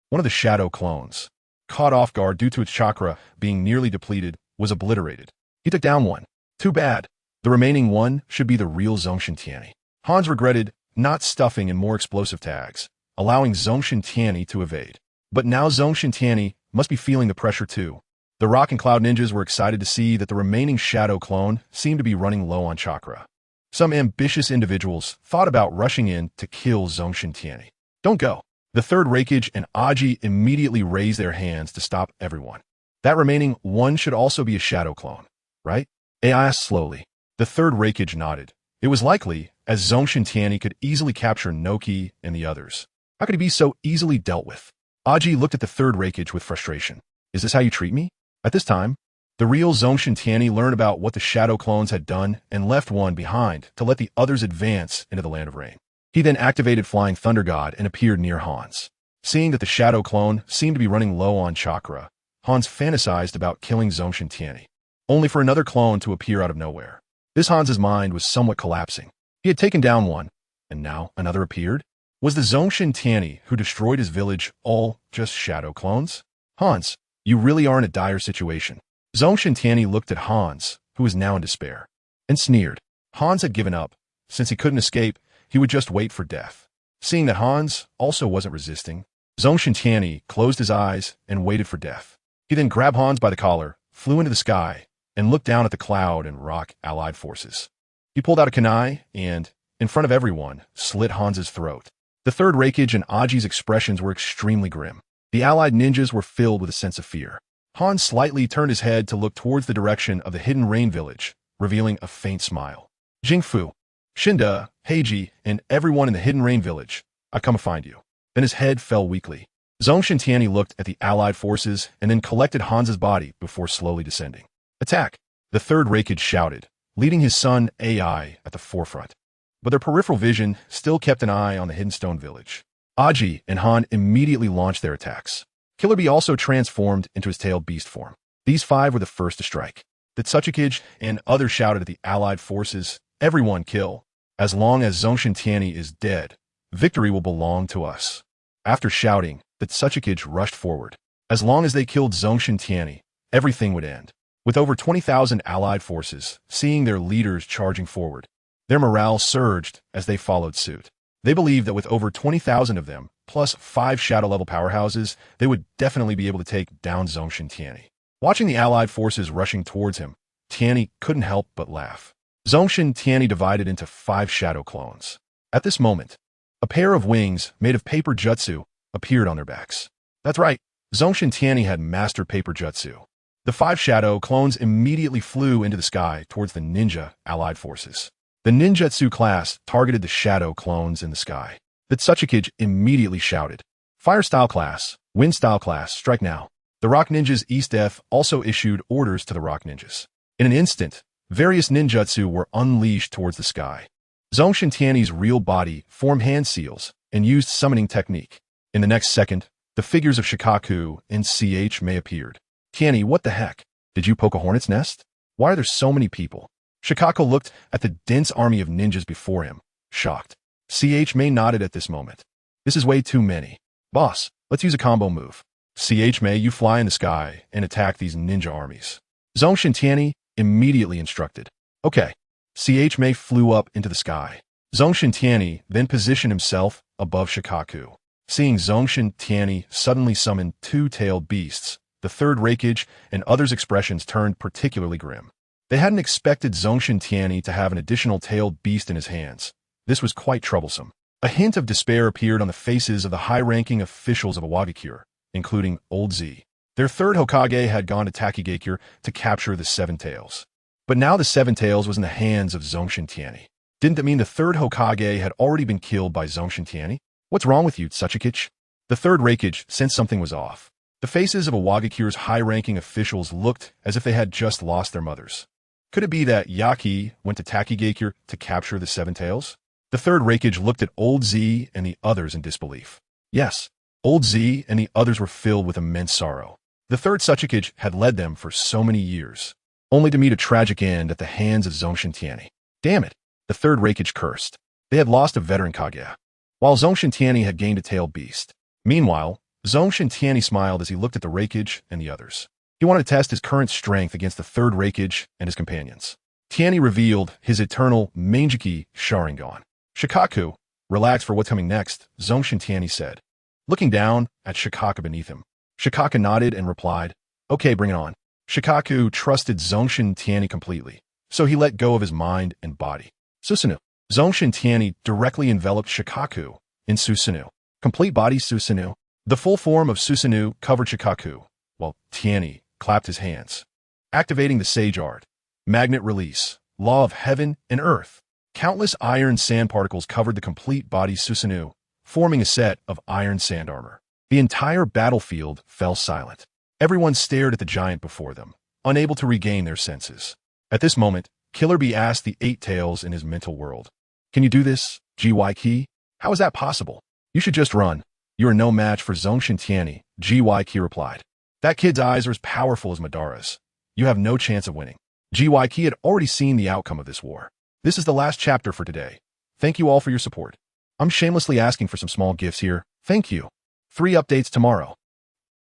One of the shadow clones, caught off guard due to its chakra being nearly depleted, was obliterated. He took down one. Too bad. The remaining one should be the real Zongshen Tianyi. Hans regretted not stuffing in more explosive tags, allowing Zongshen Tianyi to evade. But now Zongshen Tianyi must be feeling the pressure too. The Rock and Cloud ninjas were excited to see that the remaining shadow clone seemed to be running low on chakra. Some ambitious individuals thought about rushing in to kill Zongshen Tianyi. "Don't go." The third Raikage and Aji immediately raised their hands to stop everyone. "That remaining one should also be a shadow clone, right?" I asked slowly. The third Raikage nodded. It was likely, as Zongshen Tianyi could easily capture Noki and the others. How could he be so easily dealt with? Aji looked at the third Raikage with frustration. "Is this how you treat me?" At this time, the real Zongshen Tianyi learned about what the shadow clones had done and left one behind to let the others advance into the Land of Rain. He then activated Flying Thunder God and appeared near Hans. Seeing that the shadow clone seemed to be running low on chakra, Hans fantasized about killing Zongshen Tianyi, only for another clone to appear out of nowhere. This Hans's mind was somewhat collapsing. He had taken down one, and now another appeared? Was the Zongshen Tianyi who destroyed his village all just shadow clones? "Hans, you really are in a dire situation." Zongshen Tianyi looked at Hans, who was now in despair, and sneered. Hans had given up. Since he couldn't escape, he would just wait for death. Seeing that Hans also wasn't resisting, Zongshen Tianyi closed his eyes and waited for death. He then grabbed Hans by the collar, flew into the sky, and looked down at the cloud and rock allied forces. He pulled out a kunai and, in front of everyone, slit Hans's throat. The third Raikage and Aji's expressions were extremely grim. The allied ninjas were filled with a sense of fear. Hans slightly turned his head to look towards the direction of the Hidden Rain village, revealing a faint smile. "Jingfu, Shinda, Heiji, and everyone in the Hidden Rain village, I've come to find you." Then his head fell weakly. Zongshen Tianyi looked at the allied forces and then collected Hans's body before slowly descending. "Attack!" The third Raikage shouted, leading his son Ai at the forefront. but their peripheral vision still kept an eye on the hidden stone village. Aji and Han immediately launched their attacks. Killer Bee also transformed into his tailed beast form. These five were the first to strike. The Tsuchikage and others shouted at the allied forces, "Everyone kill. As long as Zongshen Tianyi is dead, victory will belong to us." After shouting, the Tsuchikage rushed forward. As long as they killed Zongshen Tianyi, everything would end. With over 20,000 allied forces, seeing their leaders charging forward, their morale surged as they followed suit. They believed that with over 20,000 of them, plus 5 shadow-level powerhouses, they would definitely be able to take down Zongshen Tianyi. Watching the allied forces rushing towards him, Tianyi couldn't help but laugh. Zongshen Tianyi divided into 5 shadow clones. At this moment, a pair of wings made of paper jutsu appeared on their backs. That's right, Zongshen Tianyi had mastered paper jutsu. The 5 shadow clones immediately flew into the sky towards the ninja allied forces. The ninjutsu class targeted the shadow clones in the sky. The Tsuchikage immediately shouted, "Fire style class, wind style class, strike now." The rock ninjas East F also issued orders to the rock ninjas. In an instant, various ninjutsu were unleashed towards the sky. Zongshen Tianyi's real body formed hand seals and used summoning technique. In the next second, the figures of Shikaku and May appeared. "Tianyi, what the heck? Did you poke a hornet's nest? Why are there so many people?" Shikaku looked at the dense army of ninjas before him, shocked. May nodded at this moment. "This is way too many. Boss, let's use a combo move. May, you fly in the sky and attack these ninja armies." Zongshen Tianyi immediately instructed. "Okay." May flew up into the sky. Zongshen Tianyi then positioned himself above Shikaku. Seeing Zongshen Tianyi suddenly summon 2 tailed beasts, the third Raikage and others' expressions turned particularly grim. They hadn't expected Zongshen Tianyi to have an additional tailed beast in his hands. This was quite troublesome. A hint of despair appeared on the faces of the high-ranking officials of Awagakure, including Old Z. Their third Hokage had gone to Takigakure to capture the 7 Tails. But now the 7 Tails was in the hands of Zongshen Tianyi. Didn't that mean the third Hokage had already been killed by Zongshen Tianyi? "What's wrong with you, Tsuchikage?" The third Raikage sensed something was off. The faces of Awagakure's high-ranking officials looked as if they had just lost their mothers. Could it be that Yaki went to Takigakure to capture the 7 Tails? The third Raikage looked at Old Z and the others in disbelief. Yes, Old Z and the others were filled with immense sorrow. The third Tsuchikage had led them for so many years, only to meet a tragic end at the hands of Zongshen Tianyi. Damn it, the third Raikage cursed. They had lost a veteran Kage, while Zongshen Tianyi had gained a tailed beast. Meanwhile, Zongshen Tianyi smiled as he looked at the Raikage and the others. He wanted to test his current strength against the third Raikage and his companions. Tianyi revealed his eternal Mangeki Sharingan. "Shikaku, relax for what's coming next," Zongshen Tianyi said, looking down at Shikaku beneath him. Shikaku nodded and replied, "Okay, bring it on." Shikaku trusted Zongshen Tianyi completely, so he let go of his mind and body. Susanoo. Zongshen Tianyi directly enveloped Shikaku in Susanoo. Complete body Susanoo. The full form of Susanoo covered Shikaku, while Tianyi clapped his hands, activating the Sage Art, Magnet Release, Law of Heaven and Earth. Countless iron sand particles covered the complete body Susanoo, forming a set of iron sand armor. The entire battlefield fell silent. Everyone stared at the giant before them, unable to regain their senses. At this moment, Killer Bee asked the 8 Tails in his mental world, "Can you do this, GYK? How is that possible?" "You should just run. You are no match for Zongshen Tianyi," GYK replied. "That kid's eyes are as powerful as Madara's. You have no chance of winning." GYK had already seen the outcome of this war. This is the last chapter for today. Thank you all for your support. I'm shamelessly asking for some small gifts here. Thank you. 3 updates tomorrow.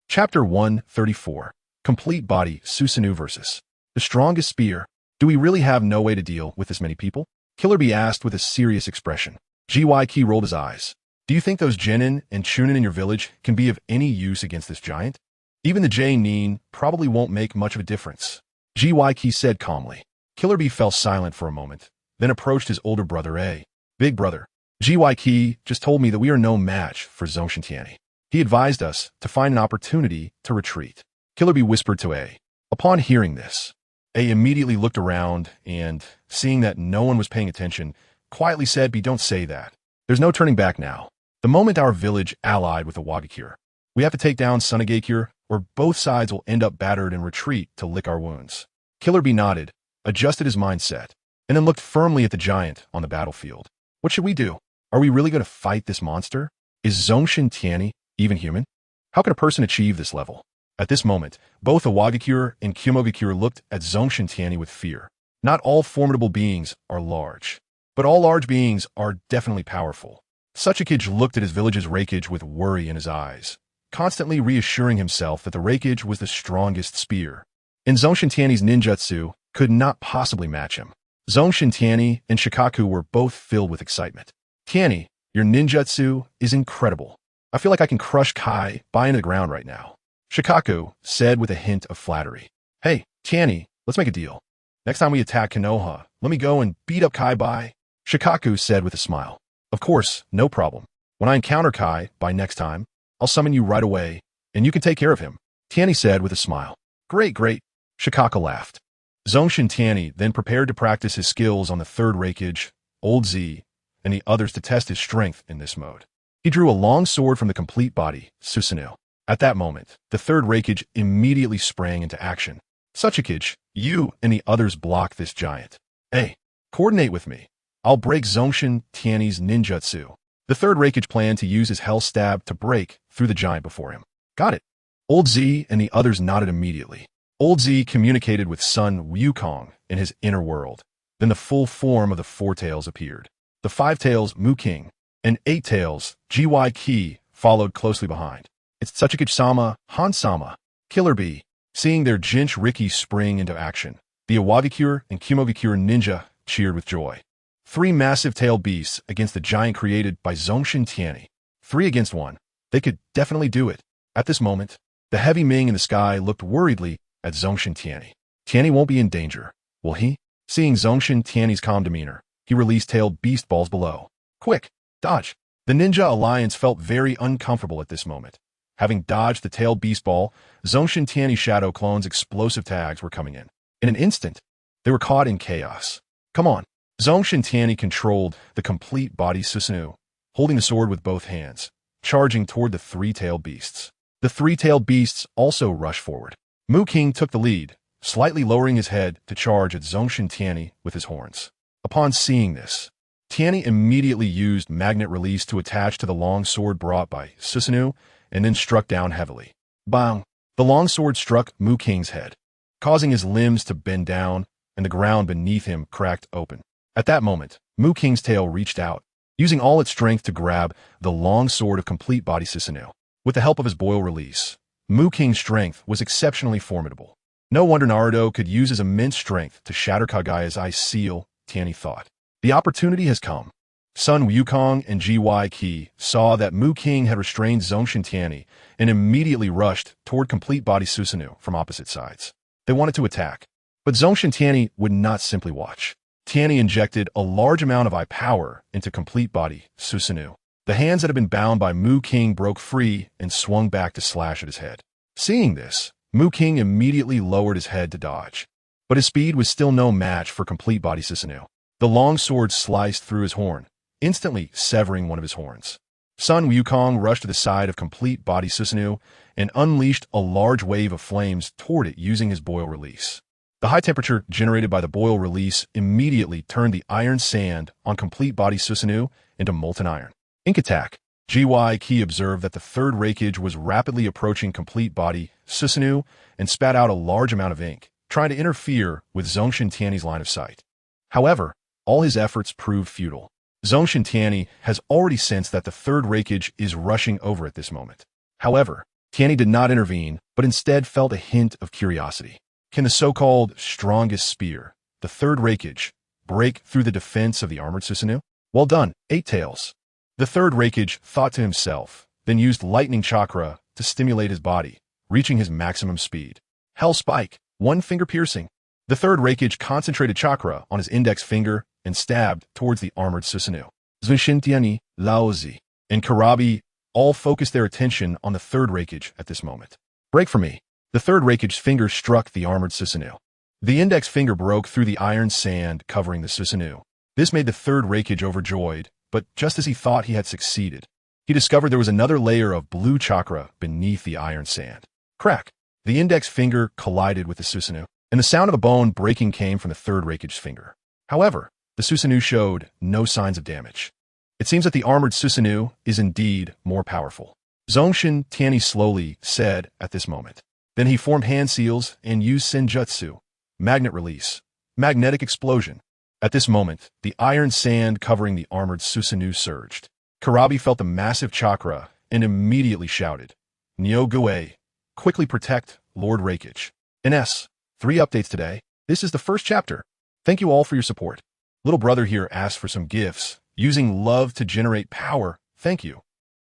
Chapter 134. Complete Body Susanoo versus the Strongest Spear. Do we really have no way to deal with this many people? Killer Bee asked with a serious expression. GYK rolled his eyes. Do you think those Genin and Chunin in your village can be of any use against this giant? Even the Genin probably won't make much of a difference. GYK said calmly. Killer Bee fell silent for a moment, then approached his older brother A. "Big brother, GYK just told me that we are no match for Zongshen Tianyi. He advised us to find an opportunity to retreat." Killer Bee whispered to A. Upon hearing this, A immediately looked around and, seeing that no one was paying attention, quietly said, "B, don't say that. There's no turning back now. The moment our village allied with the Awagakure, we have to take down Sunagakure, or both sides will end up battered and retreat to lick our wounds." Killer Bee nodded, adjusted his mindset, and then looked firmly at the giant on the battlefield. What should we do? Are we really going to fight this monster? Is Zongshen Tianyi even human? How can a person achieve this level? At this moment, both Iwagakure and Kumogakure looked at Zongshen Tianyi with fear. Not all formidable beings are large, but all large beings are definitely powerful. Suchikage looked at his village's Reikage with worry in his eyes, constantly reassuring himself that the Reikage was the strongest spear. And Zongshen Tianyi's ninjutsu could not possibly match him. Zongshen Tianyi and Shikaku were both filled with excitement. Tianyi, your ninjutsu is incredible. I feel like I can crush Kai by into the ground right now. Shikaku said with a hint of flattery. Hey, Tianyi, let's make a deal. Next time we attack Konoha, let me go and beat up Kai by. Shikaku said with a smile. Of course, no problem. When I encounter Kai by next time, I'll summon you right away, and you can take care of him. Tianyi said with a smile. Great, great. Shikaku laughed. Zongshen Tianyi then prepared to practice his skills on the third Reikage, Old Z, and the others to test his strength in this mode. He drew a long sword from the complete body, Susanoo. At that moment, the third Reikage immediately sprang into action. Suchikage, you and the others block this giant. Hey, coordinate with me. I'll break Zongshen Tianyi's ninjutsu. The third Reikage planned to use his hell stab to break through the giant before him. Got it. Old Z and the others nodded immediately. Old Z communicated with Sun Wukong in his inner world. Then the full form of the four tails appeared. The five tails, Mu King, and eight tails, GY Ki, followed closely behind. It's Suchikage-sama, Han-sama, Killer Bee. Seeing their Jinch Riki spring into action, the Iwagakure and Kumogakure ninja cheered with joy. Three massive tail beasts against the giant created by Zongshen Tianyi. 3 against 1. They could definitely do it. At this moment, the heavy Ming in the sky looked worriedly at Zongshen Tianyi. Tianyi won't be in danger, will he? Seeing Zongshen Tianyi's calm demeanor, he released tailed beast balls below. Quick, dodge. The Ninja Alliance felt very uncomfortable at this moment. Having dodged the tailed beast ball, Zongshen Tianyi Shadow Clone's explosive tags were coming in. In an instant, they were caught in chaos. Come on. Zongshen Tianyi controlled the complete body Susanoo, holding the sword with both hands, charging toward the three-tailed beasts. The three-tailed beasts also rushed forward. Mu King took the lead, slightly lowering his head to charge at Zongshen Tianyi with his horns. Upon seeing this, Tianyi immediately used magnet release to attach to the long sword brought by Susanoo and then struck down heavily. Bang! The long sword struck Mu King's head, causing his limbs to bend down and the ground beneath him cracked open. At that moment, Mu King's tail reached out, using all its strength to grab the long sword of complete body Susanoo. With the help of his boil release, Mu King's strength was exceptionally formidable. No wonder Naruto could use his immense strength to shatter Kagaya's ice seal, Tianyi thought. The opportunity has come. Sun Wukong and GY Ki saw that Mu King had restrained Zongshen Tianyi and immediately rushed toward complete body Susanoo from opposite sides. They wanted to attack, but Zongshen Tianyi would not simply watch. Tianyi injected a large amount of eye power into complete body Susanoo. The hands that had been bound by Mu King broke free and swung back to slash at his head. Seeing this, Mu King immediately lowered his head to dodge, but his speed was still no match for complete body Susanoo. The long sword sliced through his horn, instantly severing one of his horns. Sun Wukong rushed to the side of complete body Susanoo and unleashed a large wave of flames toward it using his boil release. The high temperature generated by the boil release immediately turned the iron sand on complete body Susanoo into molten iron. Ink attack. GY Ki observed that the third Reikage was rapidly approaching complete body Susanoo and spat out a large amount of ink, trying to interfere with Zongshen Tianyi's line of sight. However, all his efforts proved futile. Zongshen Tianyi has already sensed that the third Reikage is rushing over at this moment. However, Tianyi did not intervene, but instead felt a hint of curiosity. Can the so-called strongest spear, the third Reikage, break through the defense of the armored Susanoo? Well done, Eight Tails. The third Reikage thought to himself, then used lightning chakra to stimulate his body, reaching his maximum speed. Hell Spike, one finger piercing. The third Reikage concentrated chakra on his index finger and stabbed towards the armored Susanoo. Zongshen Tianyi, Laozi, and Karabi all focused their attention on the third Reikage at this moment. Break for me. The third Reikage's finger struck the armored Susanoo. The index finger broke through the iron sand covering the Susanoo. This made the third Reikage overjoyed, but just as he thought he had succeeded, he discovered there was another layer of blue chakra beneath the iron sand. Crack! The index finger collided with the Susanoo, and the sound of a bone breaking came from the third Reikage's finger. However, the Susanoo showed no signs of damage. It seems that the armored Susanoo is indeed more powerful. Zongshen Tianyi slowly said at this moment. Then he formed hand seals and used Senjutsu, magnet release, magnetic explosion. At this moment, the iron sand covering the armored Susanoo surged. Karabi felt the massive chakra and immediately shouted, Nyogue, quickly protect Lord Raikage. NS, 3 updates today. This is the first chapter. Thank you all for your support. Little brother here asked for some gifts, using love to generate power. Thank you.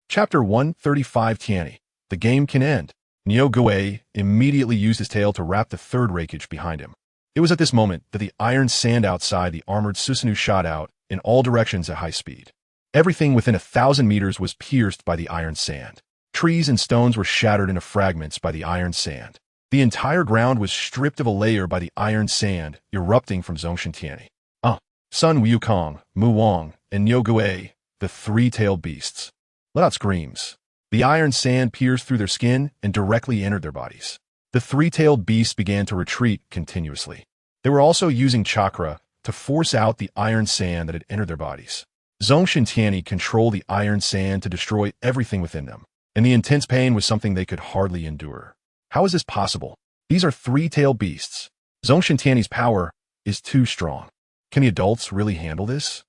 Chapter 135 Tianyi. The game can end. Nyogue immediately used his tail to wrap the third Raikage behind him. It was at this moment that the iron sand outside the armored Susanoo shot out in all directions at high speed. Everything within 1,000 meters was pierced by the iron sand. Trees and stones were shattered into fragments by the iron sand. The entire ground was stripped of a layer by the iron sand erupting from Zongshen Tianyi. Sun Wukong, Mu Wang, and Nyogue, the three-tailed beasts, let out screams. The iron sand pierced through their skin and directly entered their bodies. The three-tailed beasts began to retreat continuously. They were also using chakra to force out the iron sand that had entered their bodies. Zongshen Tianyi controlled the iron sand to destroy everything within them, and the intense pain was something they could hardly endure. How is this possible? These are three-tailed beasts. Zongshen Tianyi's power is too strong. Can the adults really handle this?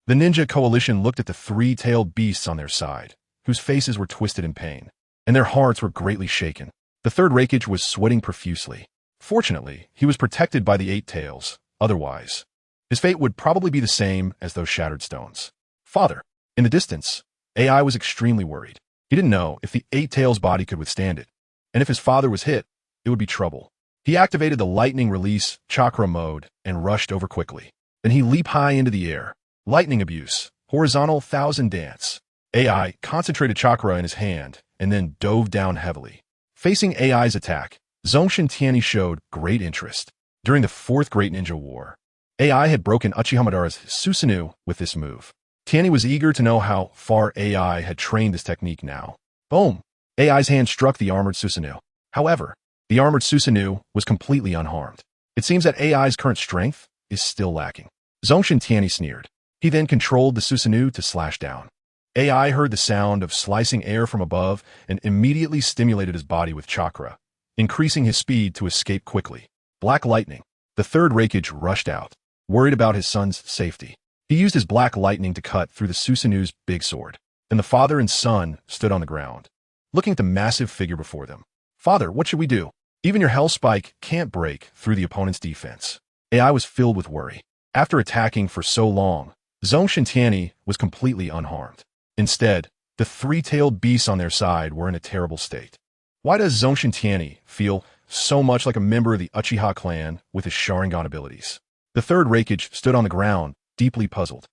The ninja coalition looked at the three-tailed beasts on their side, whose faces were twisted in pain, and their hearts were greatly shaken. The third Raikage was sweating profusely. Fortunately, he was protected by the 8 tails. Otherwise, his fate would probably be the same as those shattered stones. Father. In the distance, AI was extremely worried. He didn't know if the 8 tails body could withstand it, and if his father was hit, it would be trouble. He activated the lightning release chakra mode and rushed over quickly. Then he leaped high into the air. Lightning abuse, horizontal 1,000 dance. AI concentrated chakra in his hand and then dove down heavily. Facing AI's attack, Zongshen Tianyi showed great interest. During the 4th Great Ninja War, AI had broken Uchiha Madara's Susanoo with this move. Tianyi was eager to know how far AI had trained this technique now. Boom! AI's hand struck the armored Susanoo. However, the armored Susanoo was completely unharmed. It seems that AI's current strength is still lacking. Zongshen Tianyi sneered. He then controlled the Susanoo to slash down. AI heard the sound of slicing air from above and immediately stimulated his body with chakra, increasing his speed to escape quickly. Black lightning. The third Raikage rushed out, worried about his son's safety. He used his black lightning to cut through the Susanoo's big sword. Then the father and son stood on the ground, looking at the massive figure before them. Father, what should we do? Even your hell spike can't break through the opponent's defense. AI was filled with worry. After attacking for so long, Zongshen Tianyi was completely unharmed. Instead, the three-tailed beasts on their side were in a terrible state. Why does Zongshen Tianyi feel so much like a member of the Uchiha clan with his Sharingan abilities? The third Raikage stood on the ground, deeply puzzled.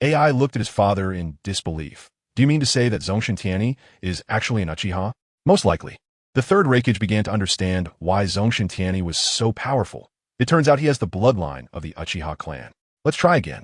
AI looked at his father in disbelief. Do you mean to say that Zongshen Tianyi is actually an Uchiha? Most likely. The third Raikage began to understand why Zongshen Tianyi was so powerful. It turns out he has the bloodline of the Uchiha clan. Let's try again.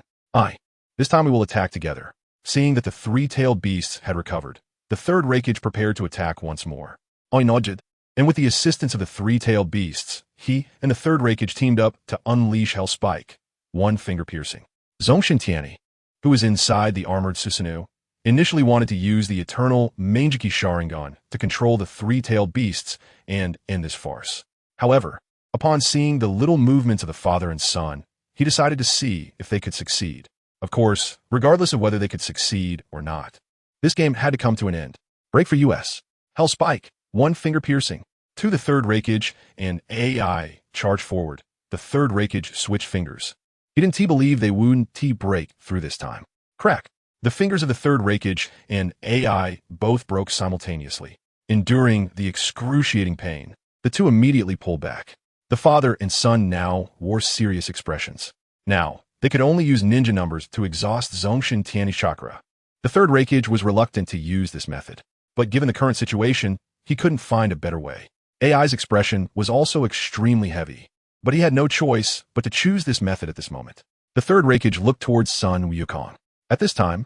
This time we will attack together. Seeing that the three-tailed beasts had recovered, the third Raikage prepared to attack once more. And with the assistance of the three-tailed beasts, he and the third Raikage teamed up to unleash Hell Spike, one finger piercing. Zongshen Tianyi, who was inside the armored Susanoo, initially wanted to use the eternal Mangeki Sharingan to control the three-tailed beasts and end this farce. However, upon seeing the little movements of the father and son, he decided to see if they could succeed. Of course, regardless of whether they could succeed or not, this game had to come to an end. Break for US. Hell Spike, one finger piercing. To the third Raikage and AI charged forward. The third Raikage switched fingers. He didn't believe they wouldn't break through this time. Crack. The fingers of the third Raikage and AI both broke simultaneously. Enduring the excruciating pain, the two immediately pulled back. The father and son now wore serious expressions. Now, they could only use ninja numbers to exhaust Zongshen Tianyi's chakra. The third Raikage was reluctant to use this method, but given the current situation, he couldn't find a better way. AI's expression was also extremely heavy, but he had no choice but to choose this method at this moment. The third Raikage looked towards Sun Wukong. At this time,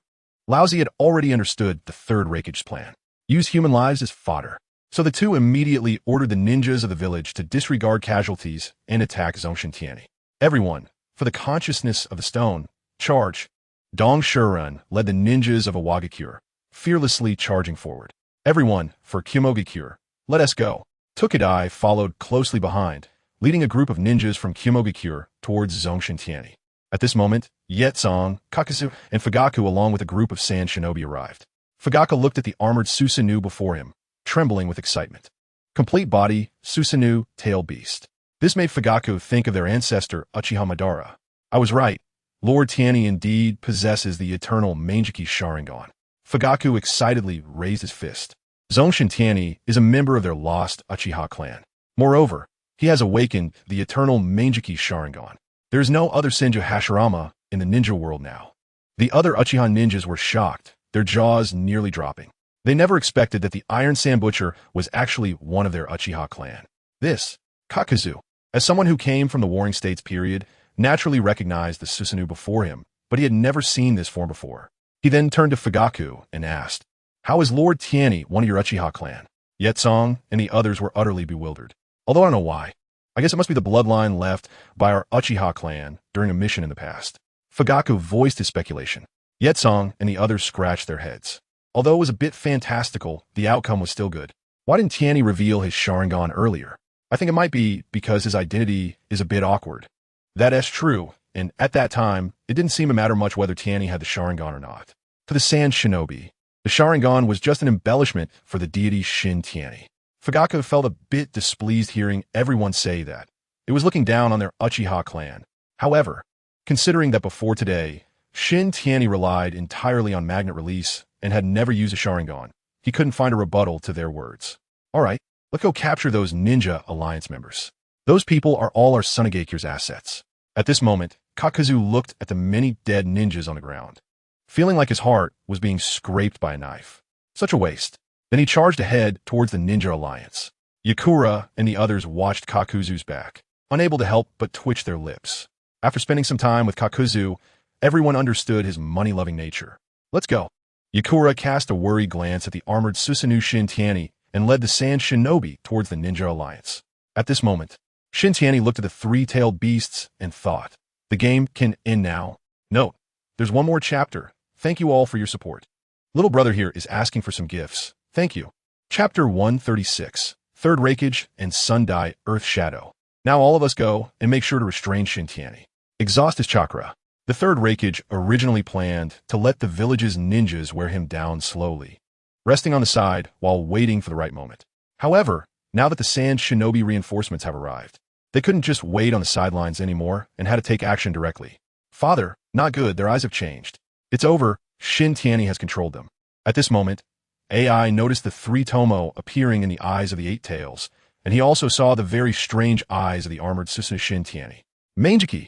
Laozi had already understood the third Raikage's plan. Use human lives as fodder. So the two immediately ordered the ninjas of the village to disregard casualties and attack Zongshen Tianyi. Everyone, For the consciousness of the stone, charge. Dong Shuren led the ninjas of Awagakure, fearlessly charging forward. Everyone, for Kumogakure, let us go. Tokidai followed closely behind, leading a group of ninjas from Kumogakure towards Zongshen Tianyi. At this moment, Yetzong, Kakazu, and Fugaku along with a group of sand shinobi arrived. Fugaku looked at the armored Susanoo before him, trembling with excitement. Complete body, Susanoo, tail beast. This made Fugaku think of their ancestor Uchiha Madara. I was right. Lord Tianyi indeed possesses the eternal Mangeki Sharingan. Fugaku excitedly raised his fist. Zongshen Tianyi is a member of their lost Uchiha clan. Moreover, he has awakened the eternal Mangeki Sharingan. There is no other Senju Hashirama in the ninja world now. The other Uchiha ninjas were shocked, their jaws nearly dropping. They never expected that the Iron Sand Butcher was actually one of their Uchiha clan. This, Kakazu, as someone who came from the Warring States period, naturally recognized the Susanoo before him, but he had never seen this form before. He then turned to Fugaku and asked, "How is Lord Tianyi one of your Uchiha clan?" Yetzong and the others were utterly bewildered. Although I don't know why. I guess it must be the bloodline left by our Uchiha clan during a mission in the past. Fugaku voiced his speculation. Yetzong and the others scratched their heads. Although it was a bit fantastical, the outcome was still good. Why didn't Tianyi reveal his Sharingan earlier? I think it might be because his identity is a bit awkward. That is true, and at that time, it didn't seem to matter much whether Tianyi had the Sharingan or not. To the Sand Shinobi, the Sharingan was just an embellishment for the deity Shin Tianyi. Fugaku felt a bit displeased hearing everyone say that. It was looking down on their Uchiha clan. However, considering that before today, Shin Tianyi relied entirely on magnet release and had never used a Sharingan, he couldn't find a rebuttal to their words. Alright, let's go capture those Ninja Alliance members. Those people are all our Sunagakure's assets. At this moment, Kakazu looked at the many dead ninjas on the ground, feeling like his heart was being scraped by a knife. Such a waste. Then he charged ahead towards the Ninja Alliance. Yakura and the others watched Kakuzu's back, unable to help but twitch their lips. After spending some time with Kakuzu, everyone understood his money-loving nature. Let's go. Yakura cast a worried glance at the armored Susanoo Shin Tianyi and led the Sand Shinobi towards the Ninja Alliance. At this moment, Shin Tianyi looked at the three-tailed beasts and thought, the game can end now. Note, there's one more chapter. Thank you all for your support. Little brother here is asking for some gifts. Thank you. Chapter 136, Third Raikage and Sundai Earth Shadow. Now all of us go and make sure to restrain Shin Tianyi. Exhaust his chakra. The Third Raikage originally planned to let the village's ninjas wear him down slowly, resting on the side while waiting for the right moment. However, now that the Sand Shinobi reinforcements have arrived, they couldn't just wait on the sidelines anymore and had to take action directly. Father, not good, their eyes have changed. It's over, Shin Tianyi has controlled them. At this moment, AI noticed the three Tomo appearing in the eyes of the eight tails, and he also saw the very strange eyes of the armored Susanoo Shin Tianyi. Mangeki!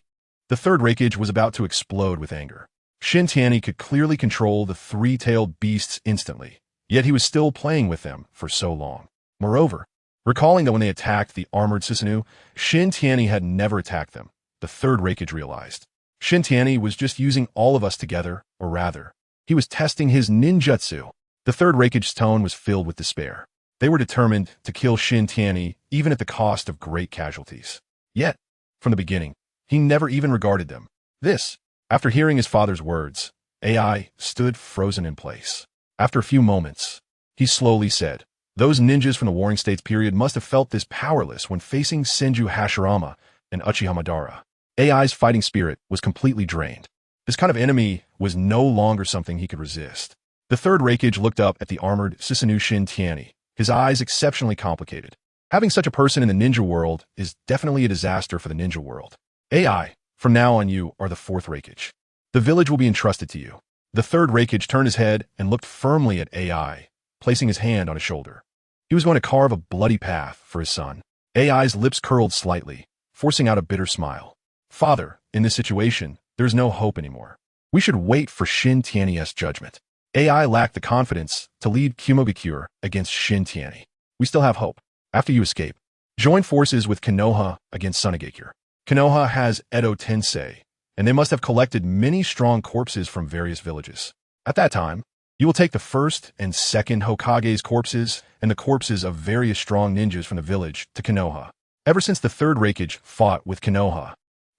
The Third Raikage was about to explode with anger. Shin Tianyi could clearly control the three-tailed beasts instantly, yet he was still playing with them for so long. Moreover, recalling that when they attacked the armored Susanoo, Shin Tianyi had never attacked them, the Third Raikage realized. Shin Tianyi was just using all of us together, or rather, he was testing his ninjutsu. The Third Raikage's tone was filled with despair. They were determined to kill Shin Tianyi even at the cost of great casualties. Yet, from the beginning, he never even regarded them. This, after hearing his father's words, AI stood frozen in place. After a few moments, he slowly said, those ninjas from the Warring States period must have felt this powerless when facing Senju Hashirama and Uchiha Madara. AI's fighting spirit was completely drained. This kind of enemy was no longer something he could resist. The Third Raikage looked up at the armored Susanoo Shin Tianyi, his eyes exceptionally complicated. Having such a person in the ninja world is definitely a disaster for the ninja world. AI, from now on you are the Fourth Raikage. The village will be entrusted to you. The Third Raikage turned his head and looked firmly at AI, placing his hand on his shoulder. He was going to carve a bloody path for his son. AI's lips curled slightly, forcing out a bitter smile. Father, in this situation, there's no hope anymore. We should wait for Shin Tianyi's judgment. AI lacked the confidence to lead Kumogakure against Shin Tianyi. We still have hope. After you escape, join forces with Konoha against Sunagakure. Konoha has Edo Tensei, and they must have collected many strong corpses from various villages. At that time, you will take the first and second Hokage's corpses and the corpses of various strong ninjas from the village to Konoha. Ever since the Third Raikage fought with Konoha,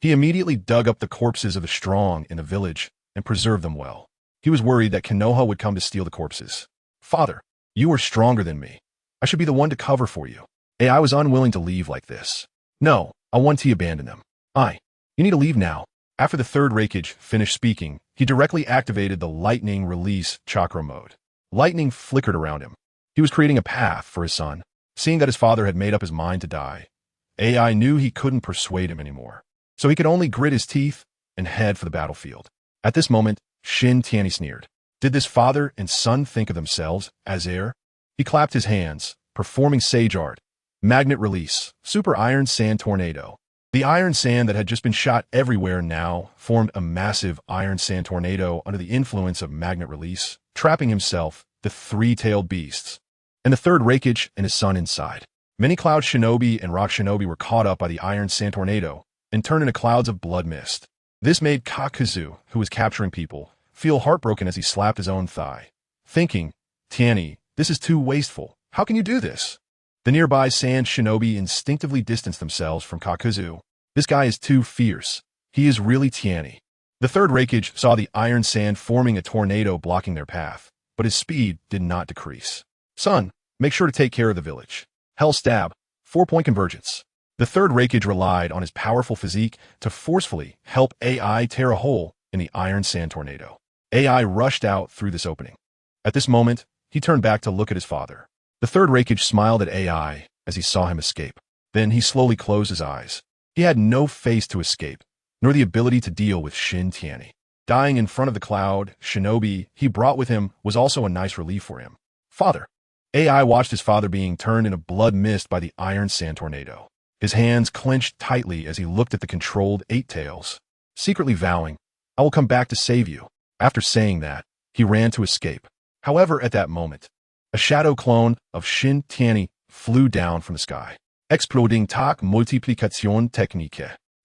He immediately dug up the corpses of the strong in the village and preserved them well. He was worried that Konoha would come to steal the corpses. Father, you are stronger than me. I should be the one to cover for you. I was unwilling to leave like this. No, I want to abandon them. You need to leave now. After the third Reikage finished speaking, he directly activated the lightning release chakra mode. Lightning flickered around him. He was creating a path for his son. Seeing that his father had made up his mind to die, AI knew he couldn't persuade him anymore. So he could only grit his teeth and head for the battlefield. At this moment, Shin Tianyi sneered. Did this father and son think of themselves as heir? He clapped his hands, performing sage art. Magnet release, super iron sand tornado. The iron sand that had just been shot everywhere now formed a massive iron sand tornado under the influence of magnet release, trapping himself, the three-tailed beasts, and the third Reikage and his son inside. Many cloud shinobi and rock shinobi were caught up by the iron sand tornado and turned into clouds of blood mist. This made Kakuzu, who was capturing people, feel heartbroken as he slapped his own thigh, thinking, Tianyi, this is too wasteful. How can you do this? The nearby sand shinobi instinctively distanced themselves from Kakuzu. This guy is too fierce. He is really Tianyi. The third Reikage saw the iron sand forming a tornado blocking their path, but his speed did not decrease. Son, make sure to take care of the village. Hell stab, 4-point convergence. The third Reikage relied on his powerful physique to forcefully help AI tear a hole in the iron sand tornado. AI rushed out through this opening. At this moment, he turned back to look at his father. The third Reikage smiled at AI as he saw him escape. Then he slowly closed his eyes. He had no face to escape, nor the ability to deal with Shin Tianyi. Dying in front of the cloud shinobi he brought with him was also a nice relief for him. Father. AI watched his father being turned into blood mist by the iron sand tornado. His hands clenched tightly as he looked at the controlled eight tails, secretly vowing, I will come back to save you. After saying that, he ran to escape. However, at that moment, a shadow clone of Shin Tianyi flew down from the sky. Exploding tak multiplication technique.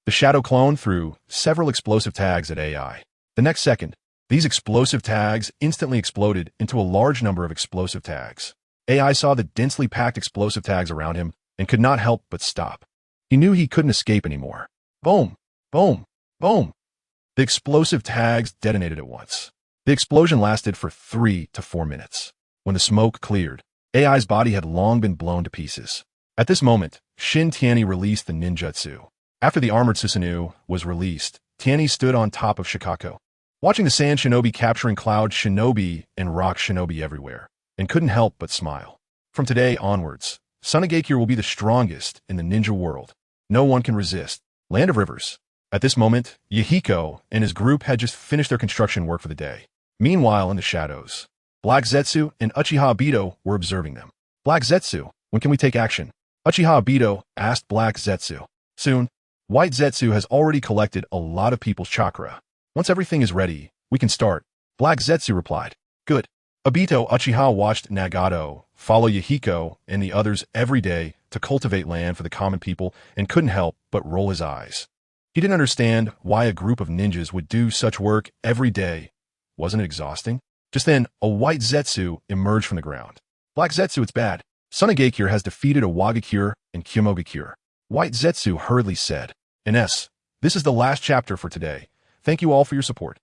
The shadow clone threw several explosive tags at AI. The next second, these explosive tags instantly exploded into a large number of explosive tags. AI saw the densely packed explosive tags around him and could not help but stop. He knew he couldn't escape anymore. Boom! Boom! Boom! The explosive tags detonated at once. The explosion lasted for 3 to 4 minutes. When the smoke cleared, AI's body had long been blown to pieces. At this moment, Shin Tianyi released the ninjutsu. After the armored Susanoo was released, Tianyi stood on top of Shikako, watching the sand shinobi capturing cloud shinobi and rock shinobi everywhere, and couldn't help but smile. From today onwards, Sunagakure will be the strongest in the ninja world. No one can resist. Land of Rivers. At this moment, Yahiko and his group had just finished their construction work for the day. Meanwhile, in the shadows, Black Zetsu and Uchiha Obito were observing them. Black Zetsu, when can we take action? Uchiha Obito asked Black Zetsu. Soon. White Zetsu has already collected a lot of people's chakra. Once everything is ready, we can start. Black Zetsu replied. Good. Obito Uchiha watched Nagato follow Yahiko and the others every day to cultivate land for the common people and couldn't help but roll his eyes. He didn't understand why a group of ninjas would do such work every day. Wasn't it exhausting? Just then, a white Zetsu emerged from the ground. Black Zetsu, it's bad. Sunagakure has defeated Awagakure and Kyomogakure. White Zetsu hurriedly said. Ines, this is the last chapter for today. Thank you all for your support.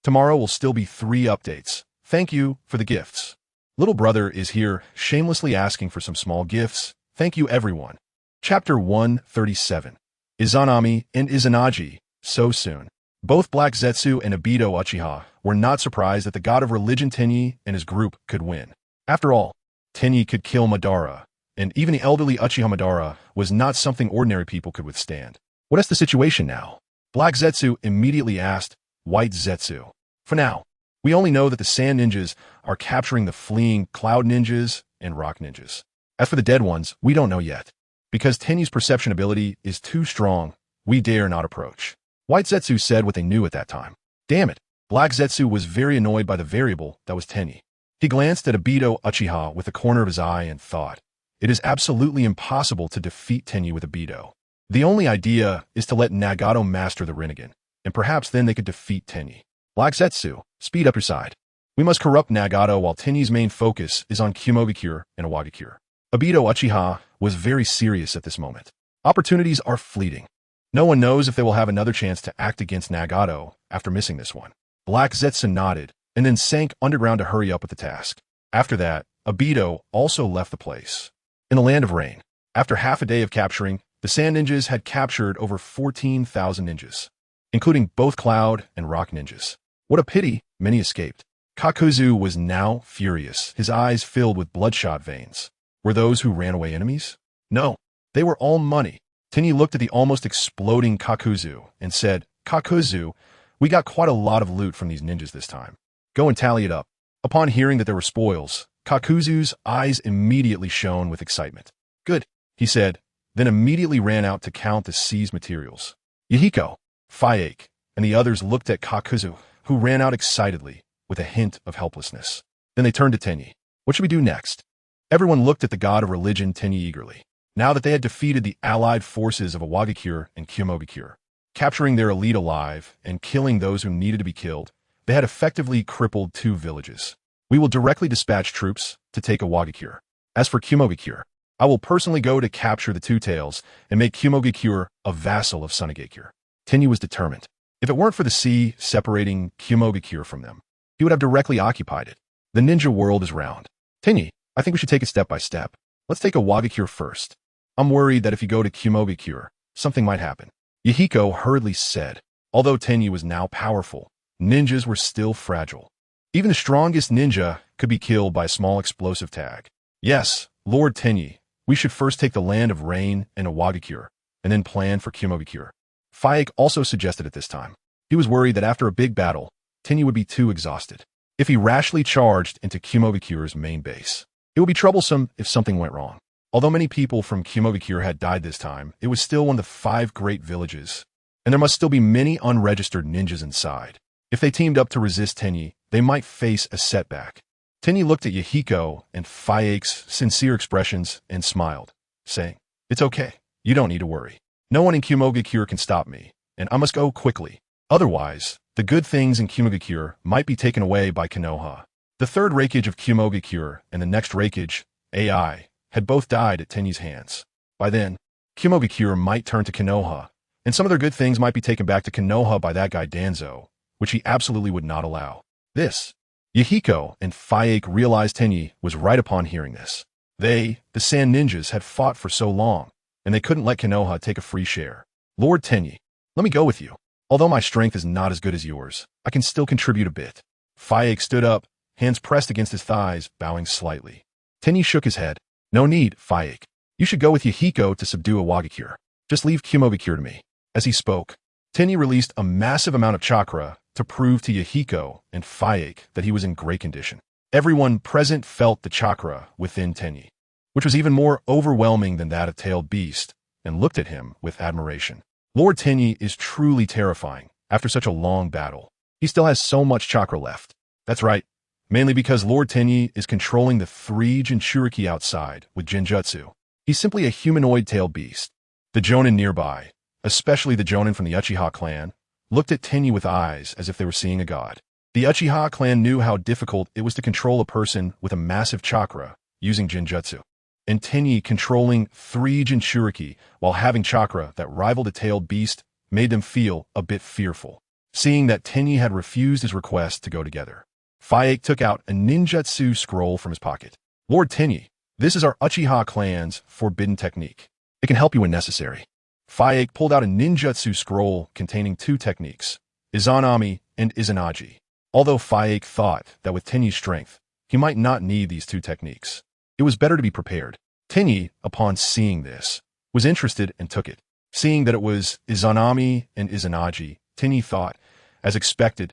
Tomorrow will still be 3 updates. Thank you for the gifts. Little brother is here, shamelessly asking for some small gifts. Thank you, everyone. Chapter 137. Izanami and Izanagi, so soon. Both Black Zetsu and Obito Uchiha were not surprised that the god of religion Tianyi and his group could win. After all, Tianyi could kill Madara, and even the elderly Uchiha Madara was not something ordinary people could withstand. What is the situation now? Black Zetsu immediately asked White Zetsu. For now, we only know that the sand ninjas are capturing the fleeing cloud ninjas and rock ninjas. As for the dead ones, we don't know yet. Because Tenyi's perception ability is too strong, we dare not approach. White Zetsu said what they knew at that time. Damn it. Black Zetsu was very annoyed by the variable that was Tenyi. He glanced at Obito Uchiha with the corner of his eye and thought, it is absolutely impossible to defeat Tenyi with Obito. The only idea is to let Nagato master the Rinnegan, and perhaps then they could defeat Tenyi. Black Zetsu, speed up your side. We must corrupt Nagato while Tenyi's main focus is on Kyomogakure and Awagakure. Obito Uchiha was very serious at this moment. Opportunities are fleeting. No one knows if they will have another chance to act against Nagato after missing this one. Black Zetsu nodded, and then sank underground to hurry up with the task. After that, Obito also left the place. In the Land of Rain, after half a day of capturing, the Sand Ninjas had captured over 14,000 ninjas, including both Cloud and Rock ninjas. What a pity, many escaped. Kakuzu was now furious, his eyes filled with bloodshot veins. Were those who ran away enemies? No, they were all money. Tianyi looked at the almost exploding Kakuzu and said, Kakuzu, we got quite a lot of loot from these ninjas this time. Go and tally it up. Upon hearing that there were spoils, Kakuzu's eyes immediately shone with excitement. Good, he said, then immediately ran out to count the seized materials. Yahiko, Fayake, and the others looked at Kakuzu, who ran out excitedly, with a hint of helplessness. Then they turned to Tianyi. What should we do next? Everyone looked at the god of religion Tianyi eagerly. Now that they had defeated the allied forces of Awagakure and Kyomogakure, capturing their elite alive and killing those who needed to be killed, they had effectively crippled 2 villages. We will directly dispatch troops to take Awagakure. As for Kyomogakure, I will personally go to capture the 2 tails and make Kyomogakure a vassal of Sunagakure. Tianyi was determined. If it weren't for the sea separating Kyomogakure from them, he would have directly occupied it. The ninja world is round. Tianyi, I think we should take it step by step. Let's take Awagakure first. I'm worried that if you go to Kyomogakure, something might happen. Yahiko hurriedly said. Although Tianyi was now powerful, ninjas were still fragile. Even the strongest ninja could be killed by a small explosive tag. Yes, Lord Tianyi, we should first take the Land of Rain and Awagakure, and then plan for Kyomogakure. Fayake also suggested at this time. He was worried that after a big battle, Tianyi would be too exhausted if he rashly charged into Kyomogakure's main base. It would be troublesome if something went wrong. Although many people from Kyomogakure had died this time, it was still one of the 5 great villages, and there must still be many unregistered ninjas inside. If they teamed up to resist Tianyi, they might face a setback. Tianyi looked at Yahiko and Fayake's sincere expressions and smiled, saying, It's okay. You don't need to worry. No one in Kyomogakure can stop me, and I must go quickly. Otherwise, the good things in Kyomogakure might be taken away by Konoha. The 3rd Raikage of Kyomogakure and the next Raikage, AI, had both died at Tianyi's hands. By then, Kyomogakure might turn to Konoha, and some of their good things might be taken back to Konoha by that guy Danzo, which he absolutely would not allow. This. Yahiko and Fayake realized Tianyi was right upon hearing this. They, the Sand Ninjas, had fought for so long, and they couldn't let Konoha take a free share. Lord Tianyi, let me go with you. Although my strength is not as good as yours, I can still contribute a bit. Fayake stood up, hands pressed against his thighs, bowing slightly. Tianyi shook his head. No need, Fayake. You should go with Yahiko to subdue Awagakure. Just leave Kyomogakure to me. As he spoke, Tianyi released a massive amount of chakra to prove to Yahiko and Fayake that he was in great condition. Everyone present felt the chakra within Tianyi, which was even more overwhelming than that of Tailed Beast, and looked at him with admiration. Lord Tianyi is truly terrifying after such a long battle. He still has so much chakra left. That's right, mainly because Lord Tianyi is controlling the 3 Jinchuriki outside with Genjutsu. He's simply a humanoid tailed beast. The Jonin nearby, especially the Jonin from the Uchiha clan, looked at Tianyi with eyes as if they were seeing a god. The Uchiha clan knew how difficult it was to control a person with a massive chakra using Genjutsu. And Tianyi controlling 3 Jinchuriki while having chakra that rivaled a tailed beast made them feel a bit fearful, seeing that Tianyi had refused his request to go together. Fayake took out a ninjutsu scroll from his pocket. Lord Tianyi, this is our Uchiha clan's forbidden technique. It can help you when necessary. Fayake pulled out a ninjutsu scroll containing 2 techniques, Izanami and Izanaji. Although Fayake thought that with Tianyi's strength, he might not need these 2 techniques. It was better to be prepared. Tianyi, upon seeing this, was interested and took it. Seeing that it was Izanami and Izanaji, Tianyi thought, as expected,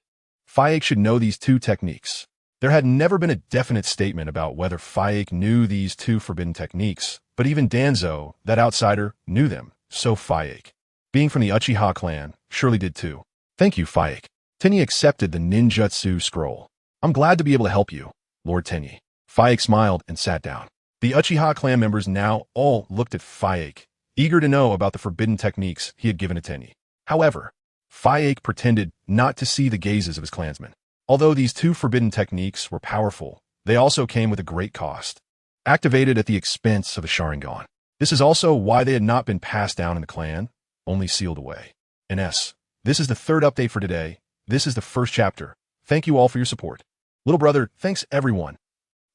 Fayake should know these 2 techniques. There had never been a definite statement about whether Fayake knew these 2 forbidden techniques, but even Danzo, that outsider, knew them, so Fayake, being from the Uchiha clan, surely did too. Thank you, Fayake. Tianyi accepted the ninjutsu scroll. I'm glad to be able to help you, Lord Tianyi. Fayake smiled and sat down. The Uchiha clan members now all looked at Fayake, eager to know about the forbidden techniques he had given to Tianyi. However, Fayake pretended not to see the gazes of his clansmen. Although these 2 forbidden techniques were powerful, they also came with a great cost, activated at the expense of the Sharingan. This is also why they had not been passed down in the clan. only sealed away. This is the third update for today. This is the first chapter. Thank you all for your support. Little brother, thanks everyone.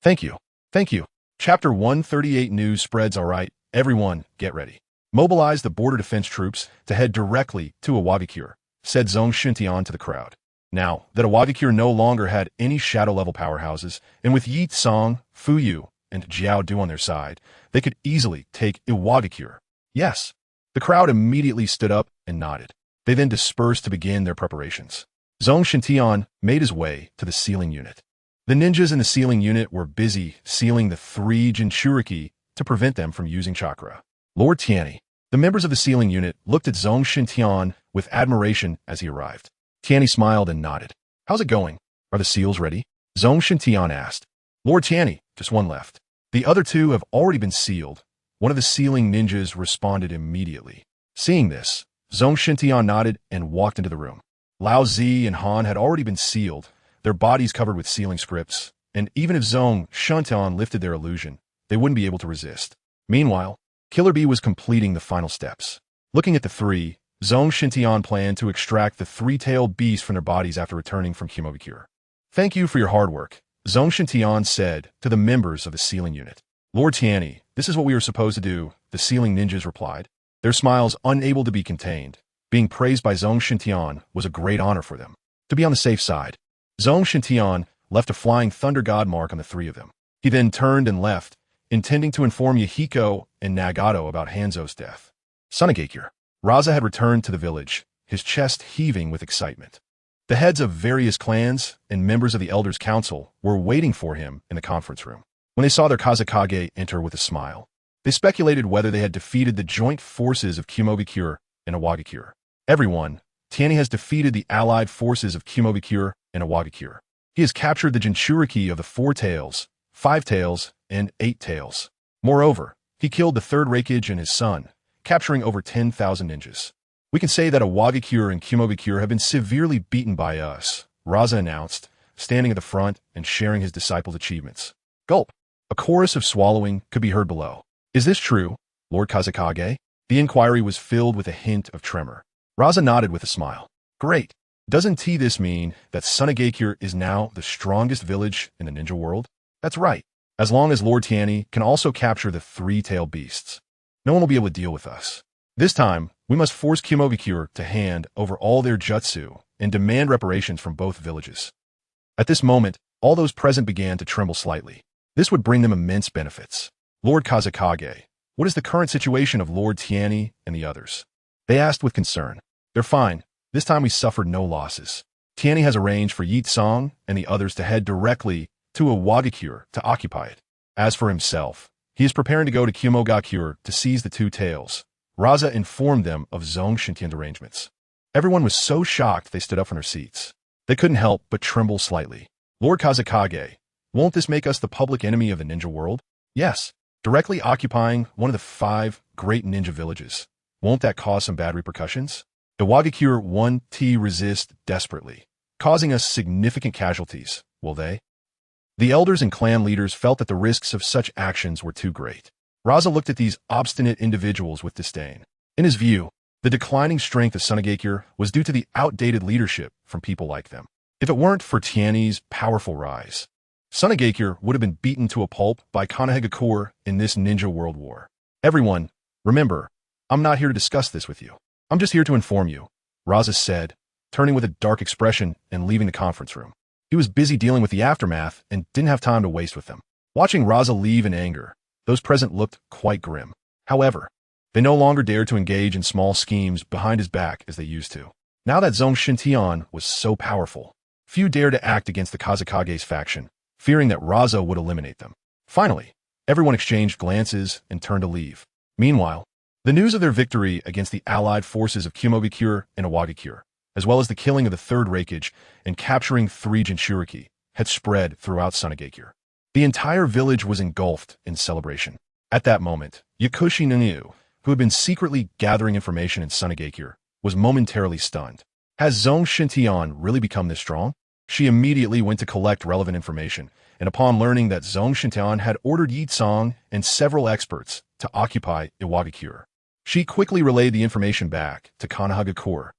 Thank you. Thank you. Chapter 138 news spreads. Alright, everyone, get ready. Mobilize the border defense troops to head directly to Iwagakure, said Zongshen Tianyi to the crowd. Now that Iwagakure no longer had any shadow-level powerhouses, and with Yi Tsang, Fu Yu, and Jiao Du on their side, they could easily take Iwagakure. Yes. The crowd immediately stood up and nodded. They then dispersed to begin their preparations. Zongshen Tianyi made his way to the sealing unit. The ninjas in the sealing unit were busy sealing the 3 Jinchuriki to prevent them from using chakra. Lord Tianyi. The members of the sealing unit looked at Zongshen Tianyi with admiration as he arrived. Tianyi smiled and nodded. How's it going? Are the seals ready? Zongshen Tianyi asked. Lord Tianyi, just one left. The other 2 have already been sealed. One of the sealing ninjas responded immediately. Seeing this, Zongshen Tianyi nodded and walked into the room. Lao Zi and Han had already been sealed, their bodies covered with sealing scripts, and even if Zongshen Tianyi lifted their illusion, they wouldn't be able to resist. Meanwhile, Killer Bee was completing the final steps. Looking at the 3, Zongshen Tianyi planned to extract the 3-tailed beast from their bodies after returning from Kimogakure. Thank you for your hard work, Zongshen Tianyi said to the members of the sealing unit. Lord Tianyi, this is what we were supposed to do, the sealing ninjas replied, their smiles unable to be contained. Being praised by Zongshen Tianyi was a great honor for them. To be on the safe side, Zongshen Tianyi left a flying thunder god mark on the 3 of them. He then turned and left, intending to inform Yahiko and Nagato about Hanzo's death. Sunagakure. Raza had returned to the village, his chest heaving with excitement. The heads of various clans and members of the Elders' Council were waiting for him in the conference room. When they saw their Kazekage enter with a smile, they speculated whether they had defeated the joint forces of Kimogakure and Iwagakure. Everyone, Tianyi has defeated the allied forces of Kimogakure and Iwagakure. He has captured the Jinchuriki of the 4 tails, 5 tails, and 8 tails. Moreover, he killed the 3rd Raikage and his son, capturing over 10,000 ninjas. We can say that Iwagakure and Kimogakure have been severely beaten by us, Raza announced, standing at the front and sharing his disciples' achievements. Gulp. A chorus of swallowing could be heard below. Is this true, Lord Kazekage? The inquiry was filled with a hint of tremor. Raza nodded with a smile. Great. Doesn't this mean that Sunagakure is now the strongest village in the ninja world? That's right. As long as Lord Tianyi can also capture the 3-tailed beasts, no one will be able to deal with us. This time, we must force Kimogakure to hand over all their jutsu and demand reparations from both villages. At this moment, all those present began to tremble slightly. This would bring them immense benefits. Lord Kazekage, what is the current situation of Lord Tianyi and the others? They asked with concern. They're fine. This time we suffered no losses. Tianyi has arranged for Yi Tsang and the others to head directly to Iwagakure to occupy it. As for himself, he is preparing to go to Kimogakure to seize the 2 tails. Raza informed them of Zongshen Tianyi's arrangements. Everyone was so shocked they stood up from their seats. They couldn't help but tremble slightly. Lord Kazekage, won't this make us the public enemy of the ninja world? Yes. Directly occupying one of the 5 great ninja villages. Won't that cause some bad repercussions? Iwagakure 1T resist desperately, causing us significant casualties, will they? The elders and clan leaders felt that the risks of such actions were too great. Raza looked at these obstinate individuals with disdain. In his view, the declining strength of Sunagakure was due to the outdated leadership from people like them. If it weren't for Tianyi's powerful rise, Sunagakure would have been beaten to a pulp by Sunagakure in this ninja world war. Everyone, remember, I'm not here to discuss this with you. I'm just here to inform you, Raza said, turning with a dark expression and leaving the conference room. He was busy dealing with the aftermath and didn't have time to waste with them. Watching Raza leave in anger, those present looked quite grim. However, they no longer dared to engage in small schemes behind his back as they used to. Now that Zongshen Tianyi was so powerful, few dared to act against the Kazekage's faction, fearing that Raza would eliminate them. Finally, everyone exchanged glances and turned to leave. Meanwhile, the news of their victory against the allied forces of Kimogakure and Iwagakure, as well as the killing of the 3rd Raikage and capturing 3 Jinchuriki, had spread throughout Sunagakure. The entire village was engulfed in celebration. At that moment, Yakushi Ninu, who had been secretly gathering information in Sunagakure, was momentarily stunned. Has Zongshen Tianyi really become this strong? She immediately went to collect relevant information, and upon learning that Zongshen Tianyi had ordered Yi Tsang and several experts to occupy Iwagakure, She quickly relayed the information back to Sunagakure.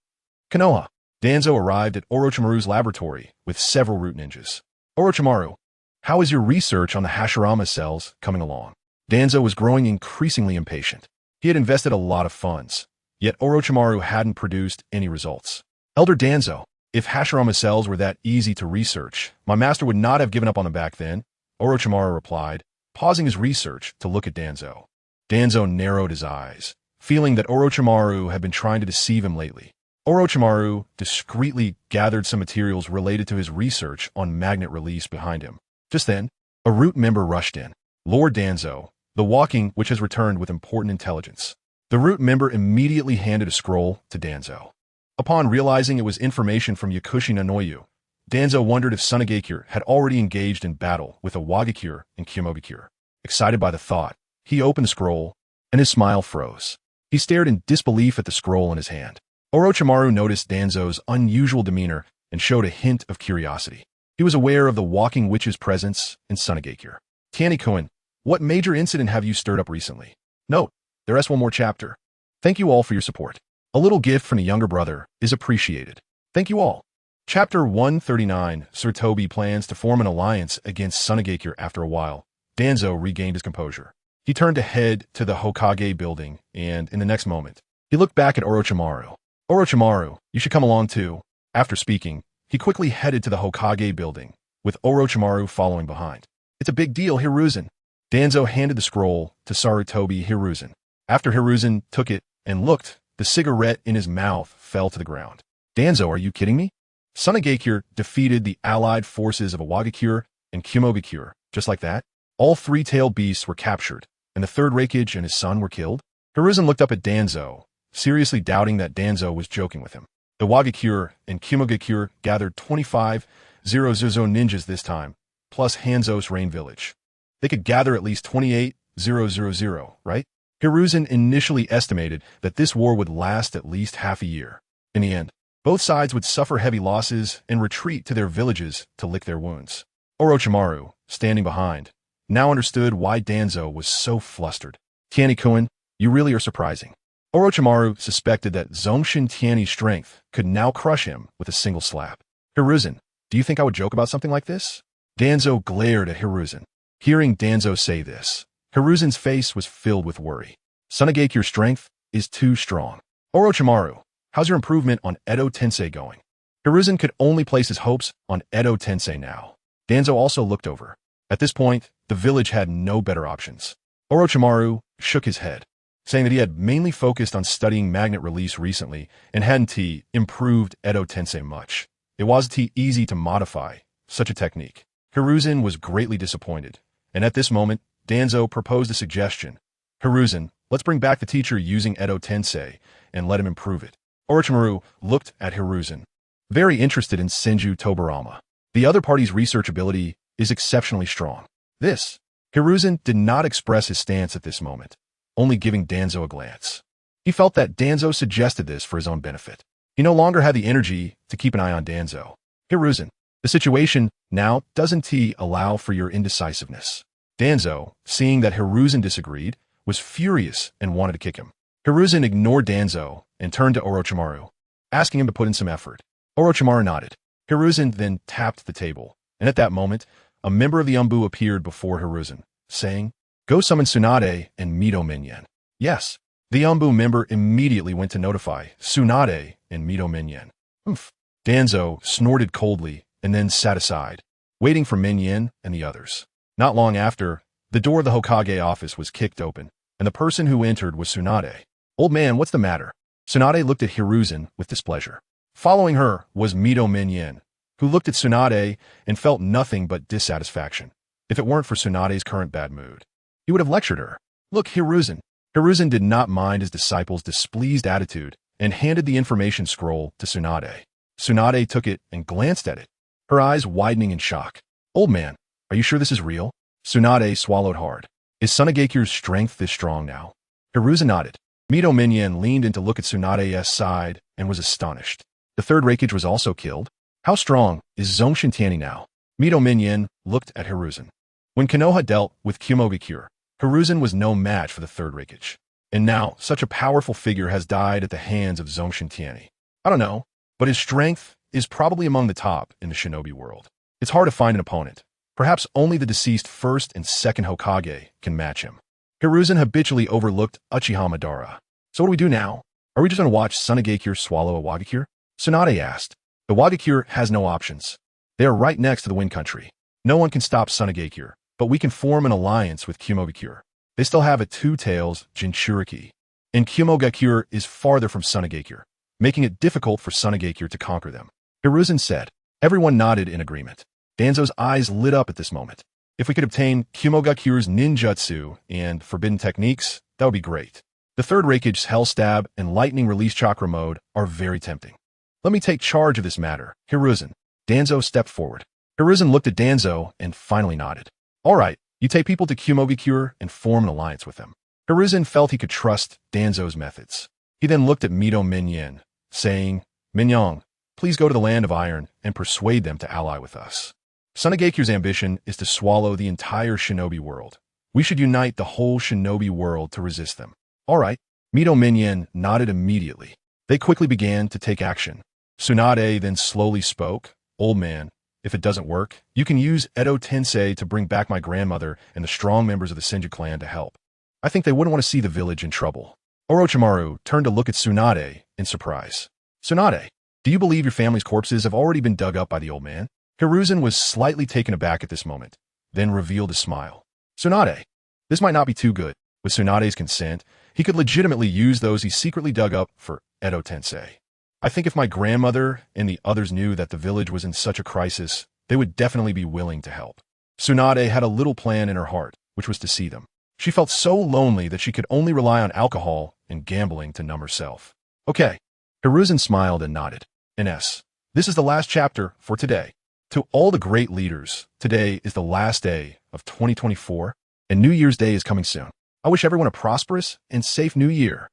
Konoha. Danzo arrived at Orochimaru's laboratory with several root ninjas. Orochimaru, how is your research on the Hashirama cells coming along? Danzo was growing increasingly impatient. He had invested a lot of funds, yet Orochimaru hadn't produced any results. Elder Danzo, if Hashirama cells were that easy to research, my master would not have given up on them back then, Orochimaru replied, pausing his research to look at Danzo. Danzo narrowed his eyes, feeling that Orochimaru had been trying to deceive him lately. Orochimaru discreetly gathered some materials related to his research on magnet release behind him. Just then, a root member rushed in. Lord Danzo, the walking which has returned with important intelligence. The root member immediately handed a scroll to Danzo. Upon realizing it was information from Yakushi Nanoyu, Danzo wondered if Sunagakure had already engaged in battle with Awagakure and Kyomogakure. Excited by the thought, he opened the scroll, and his smile froze. He stared in disbelief at the scroll in his hand. Orochimaru noticed Danzo's unusual demeanor and showed a hint of curiosity. He was aware of the walking witch's presence in Sunagakure. Tianyi-kun, what major incident have you stirred up recently? Note, there is one more chapter. Thank you all for your support. A little gift from a younger brother is appreciated. Thank you all. Chapter 139, Sir Toby plans to form an alliance against Sunagakure after a while. Danzo regained his composure. He turned to head to the Hokage building, and in the next moment, he looked back at Orochimaru. Orochimaru, you should come along too. After speaking, he quickly headed to the Hokage building, with Orochimaru following behind. It's a big deal, Hiruzen. Danzo handed the scroll to Sarutobi Hiruzen. After Hiruzen took it and looked, the cigarette in his mouth fell to the ground. Danzo, are you kidding me? Sunagakure defeated the allied forces of Awagakure and Kyomogakure, just like that. All three-tailed beasts were captured, and the third Raikage and his son were killed. Hiruzen looked up at Danzo, seriously doubting that Danzo was joking with him. The Awagakure and Kyomogakure gathered 25 Zozo ninjas this time, plus Hanzo's Rain Village. They could gather at least 28,000, right? Hiruzen initially estimated that this war would last at least half a year. In the end, both sides would suffer heavy losses and retreat to their villages to lick their wounds. Orochimaru, standing behind, now understood why Danzo was so flustered. Tianyi-kun, you really are surprising. Orochimaru suspected that Zongshen Tianyi's strength could now crush him with a single slap. Hiruzen, do you think I would joke about something like this? Danzo glared at Hiruzen. Hearing Danzo say this, Hiruzen's face was filled with worry. Sunagakure's strength is too strong. Orochimaru, how's your improvement on Edo Tensei going? Hiruzen could only place his hopes on Edo Tensei now. Danzo also looked over. At this point, the village had no better options. Orochimaru shook his head, saying that he had mainly focused on studying magnet release recently and hadn't improved Edo Tensei much. It wasn't easy to modify such a technique. Hiruzen was greatly disappointed, and at this moment, Danzo proposed a suggestion. Hiruzen, let's bring back the teacher using Edo Tensei and let him improve it. Orochimaru looked at Hiruzen, very interested in Senju Tobarama. The other party's research ability is exceptionally strong. Hiruzen did not express his stance at this moment, only giving Danzo a glance. He felt that Danzo suggested this for his own benefit. He no longer had the energy to keep an eye on Danzo. Hiruzen, the situation now doesn't allow for your indecisiveness. Danzo, seeing that Hiruzen disagreed, was furious and wanted to kick him. Hiruzen ignored Danzo and turned to Orochimaru, asking him to put in some effort. Orochimaru nodded. Hiruzen then tapped the table, and at that moment, a member of the Umbu appeared before Hiruzen, saying, "Go summon Tsunade and Mito Minyen." Yes, the Umbu member immediately went to notify Tsunade and Mito Minyen. Danzo snorted coldly and then sat aside, waiting for Minyen and the others. Not long after, the door of the Hokage office was kicked open, and the person who entered was Tsunade. "Old man, what's the matter?" Tsunade looked at Hiruzen with displeasure. Following her was Mito Minyen, who looked at Tsunade and felt nothing but dissatisfaction. If it weren't for Tsunade's current bad mood, he would have lectured her. "Look, Hiruzen." Hiruzen did not mind his disciple's displeased attitude and handed the information scroll to Tsunade. Tsunade took it and glanced at it, her eyes widening in shock. "Old man, are you sure this is real?" Tsunade swallowed hard. "Is Sunagakure's strength this strong now?" Hiruzen nodded. Mito Minyen leaned in to look at Tsunade's side and was astonished. The third Raikage was also killed. How strong is Zongshen Tianyi now? Mito Minyen looked at Hiruzen. When Konoha dealt with Kyomogakure, Hiruzen was no match for the third Raikage. And now, such a powerful figure has died at the hands of Zongshen Tianyi. I don't know, but his strength is probably among the top in the shinobi world. It's hard to find an opponent. Perhaps only the deceased first and second Hokage can match him. Hiruzen habitually overlooked Uchiha Madara. So what do we do now? Are we just going to watch Sunagakure swallow a Wagakure? Tsunade asked. The Wagakure has no options. They are right next to the Wind Country. No one can stop Sunagakure, but we can form an alliance with Kumogakure. They still have a two-tails Jinchuriki, and Kumogakure is farther from Sunagakure, making it difficult for Sunagakure to conquer them. Hiruzen said. Everyone nodded in agreement. Danzo's eyes lit up at this moment. If we could obtain Kumogakure's ninjutsu and forbidden techniques, that would be great. The third Raikage's Hell Stab and Lightning Release Chakra mode are very tempting. Let me take charge of this matter, Hiruzen. Danzo stepped forward. Hiruzen looked at Danzo and finally nodded. All right, you take people to Kumogakure and form an alliance with them. Hiruzen felt he could trust Danzo's methods. He then looked at Mito Minyan, saying, Minyang, please go to the Land of Iron and persuade them to ally with us. Sunagakure's ambition is to swallow the entire shinobi world. We should unite the whole shinobi world to resist them. All right. Mito Minyan nodded immediately. They quickly began to take action. Tsunade then slowly spoke. Old man, if it doesn't work, you can use Edo Tensei to bring back my grandmother and the strong members of the Senju clan to help. I think they wouldn't want to see the village in trouble. Orochimaru turned to look at Tsunade in surprise. Tsunade, do you believe your family's corpses have already been dug up by the old man? Hiruzen was slightly taken aback at this moment, then revealed a smile. Tsunade, this might not be too good. With Tsunade's consent, he could legitimately use those he secretly dug up for Edo Tensei. I think if my grandmother and the others knew that the village was in such a crisis, they would definitely be willing to help. Tsunade had a little plan in her heart, which was to see them. She felt so lonely that she could only rely on alcohol and gambling to numb herself. Okay. Hiruzen smiled and nodded. Ines, this is the last chapter for today. To all the great leaders, today is the last day of 2024, and New Year's Day is coming soon. I wish everyone a prosperous and safe New Year.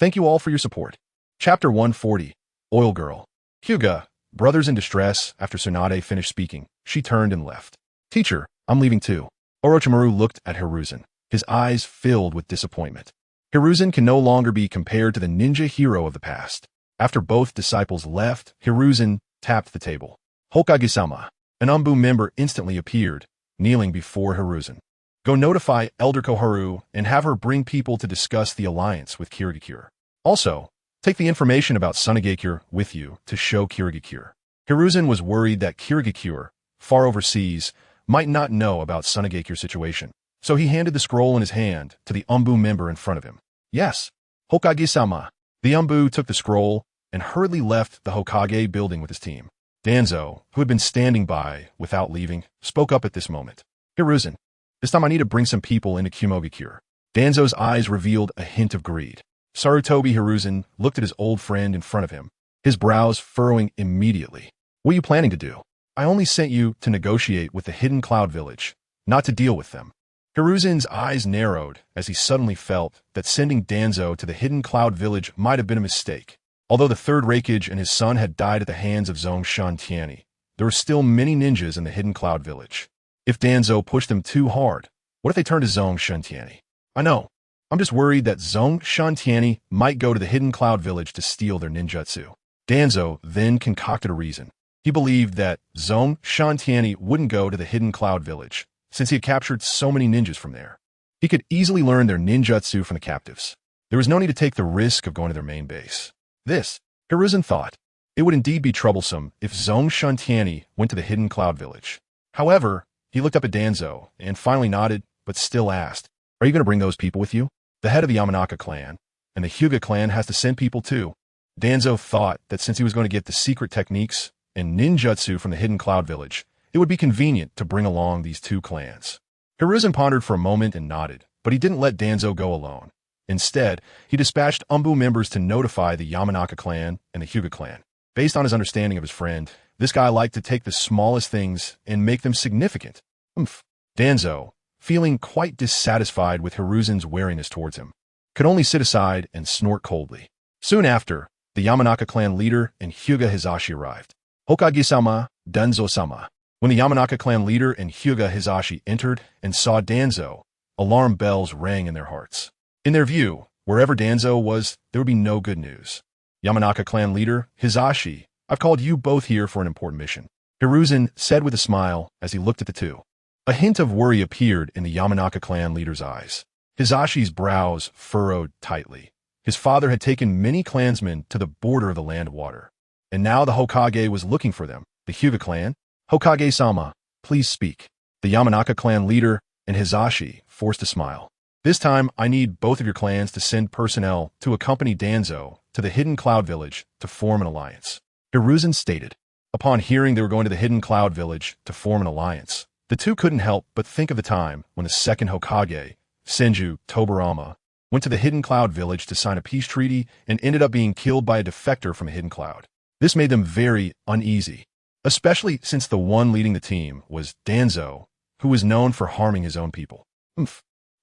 Thank you all for your support. Chapter 140, Oil Girl. Hyuga, brothers in distress. After Tsunade finished speaking, she turned and left. Teacher, I'm leaving too. Orochimaru looked at Hiruzen, his eyes filled with disappointment. Hiruzen can no longer be compared to the ninja hero of the past. After both disciples left, Hiruzen tapped the table. Hokage-sama, an Umbu member instantly appeared, kneeling before Hiruzen. Go notify Elder Koharu and have her bring people to discuss the alliance with Kirigakure. Also, take the information about Sunagakure with you to show Kirigakure. Hiruzen was worried that Kirigakure, far overseas, might not know about Sunagakure's situation, so he handed the scroll in his hand to the Umbu member in front of him. Yes, Hokage-sama. The Umbu took the scroll and hurriedly left the Hokage building with his team. Danzo, who had been standing by without leaving, spoke up at this moment. Hiruzen, this time I need to bring some people into Kumogakure. Danzo's eyes revealed a hint of greed. Sarutobi Hiruzen looked at his old friend in front of him, his brows furrowing immediately. What are you planning to do? I only sent you to negotiate with the Hidden Cloud Village, not to deal with them. Hiruzen's eyes narrowed as he suddenly felt that sending Danzo to the Hidden Cloud Village might have been a mistake. Although the third Raikage and his son had died at the hands of Zongshen Tianyi, there were still many ninjas in the Hidden Cloud Village. If Danzo pushed them too hard, what if they turned to Zongshen Tianyi? I know. I'm just worried that Zongshen Tianyi might go to the Hidden Cloud Village to steal their ninjutsu. Danzo then concocted a reason. He believed that Zongshen Tianyi wouldn't go to the Hidden Cloud Village, since he had captured so many ninjas from there. He could easily learn their ninjutsu from the captives. There was no need to take the risk of going to their main base. This, Hiruzen thought, it would indeed be troublesome if Zongshen Tianyi went to the Hidden Cloud Village. However, he looked up at Danzo and finally nodded, but still asked, are you going to bring those people with you? The head of the Yamanaka clan, and the Hyuga clan has to send people too. Danzo thought that since he was going to get the secret techniques and ninjutsu from the Hidden Cloud Village, it would be convenient to bring along these two clans. Hiruzen pondered for a moment and nodded, but he didn't let Danzo go alone. Instead, he dispatched Umbu members to notify the Yamanaka clan and the Hyuga clan. Based on his understanding of his friend, this guy liked to take the smallest things and make them significant. Danzo, feeling quite dissatisfied with Hiruzen's wariness towards him, could only sit aside and snort coldly. Soon after, the Yamanaka clan leader and Hyuga Hizashi arrived. Hokage-sama, Danzo-sama. When the Yamanaka clan leader and Hyuga Hizashi entered and saw Danzo, alarm bells rang in their hearts. In their view Wherever Danzo was, there would be no good news. Yamanaka clan leader, Hizashi, I've called you both here for an important mission, Hiruzen said with a smile as he looked at the two. A hint of worry appeared in the Yamanaka clan leader's eyes. Hizashi's brows furrowed tightly. His father had taken many clansmen to the border of the land water, and now the Hokage was looking for them. The Hyuga clan? Hokage-sama, please speak. The Yamanaka clan leader and Hizashi forced a smile. This time, I need both of your clans to send personnel to accompany Danzo to the Hidden Cloud Village to form an alliance, Hiruzen stated. Upon hearing they were going to the Hidden Cloud Village to form an alliance, the two couldn't help but think of the time when the second Hokage, Senju Tobarama, went to the Hidden Cloud Village to sign a peace treaty and ended up being killed by a defector from a hidden cloud. This made them very uneasy, especially since the one leading the team was Danzo, who was known for harming his own people.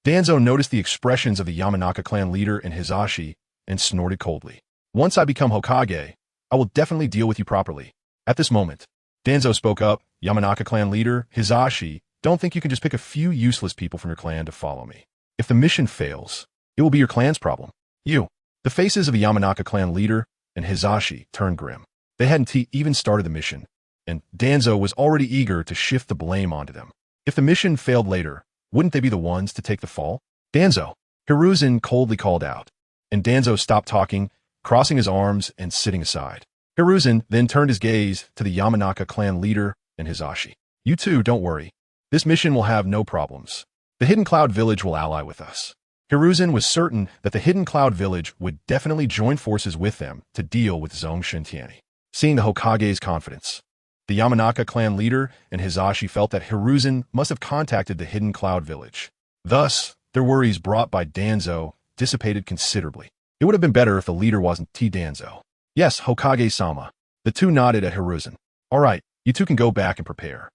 Danzo noticed the expressions of the Yamanaka clan leader and Hizashi and snorted coldly. Once I become Hokage, I will definitely deal with you properly. At this moment, Danzo spoke up. Yamanaka clan leader, Hizashi, don't think you can just pick a few useless people from your clan to follow me. If the mission fails, it will be your clan's problem. You. The faces of the Yamanaka clan leader and Hizashi turned grim. They hadn't even started the mission, and Danzo was already eager to shift the blame onto them. If the mission failed later, wouldn't they be the ones to take the fall? Danzo, Hiruzen coldly called out, and Danzo stopped talking, crossing his arms and sitting aside. Hiruzen then turned his gaze to the Yamanaka clan leader and Hizashi. You two, don't worry. This mission will have no problems. The Hidden Cloud Village will ally with us. Hiruzen was certain that the Hidden Cloud Village would definitely join forces with them to deal with Zongshen Tianyi. Seeing the Hokage's confidence, the Yamanaka clan leader and Hizashi felt that Hiruzen must have contacted the Hidden Cloud Village. Thus, their worries brought by Danzo dissipated considerably. It would have been better if the leader wasn't Danzo. Yes, Hokage-sama. The two nodded at Hiruzen. All right, you two can go back and prepare,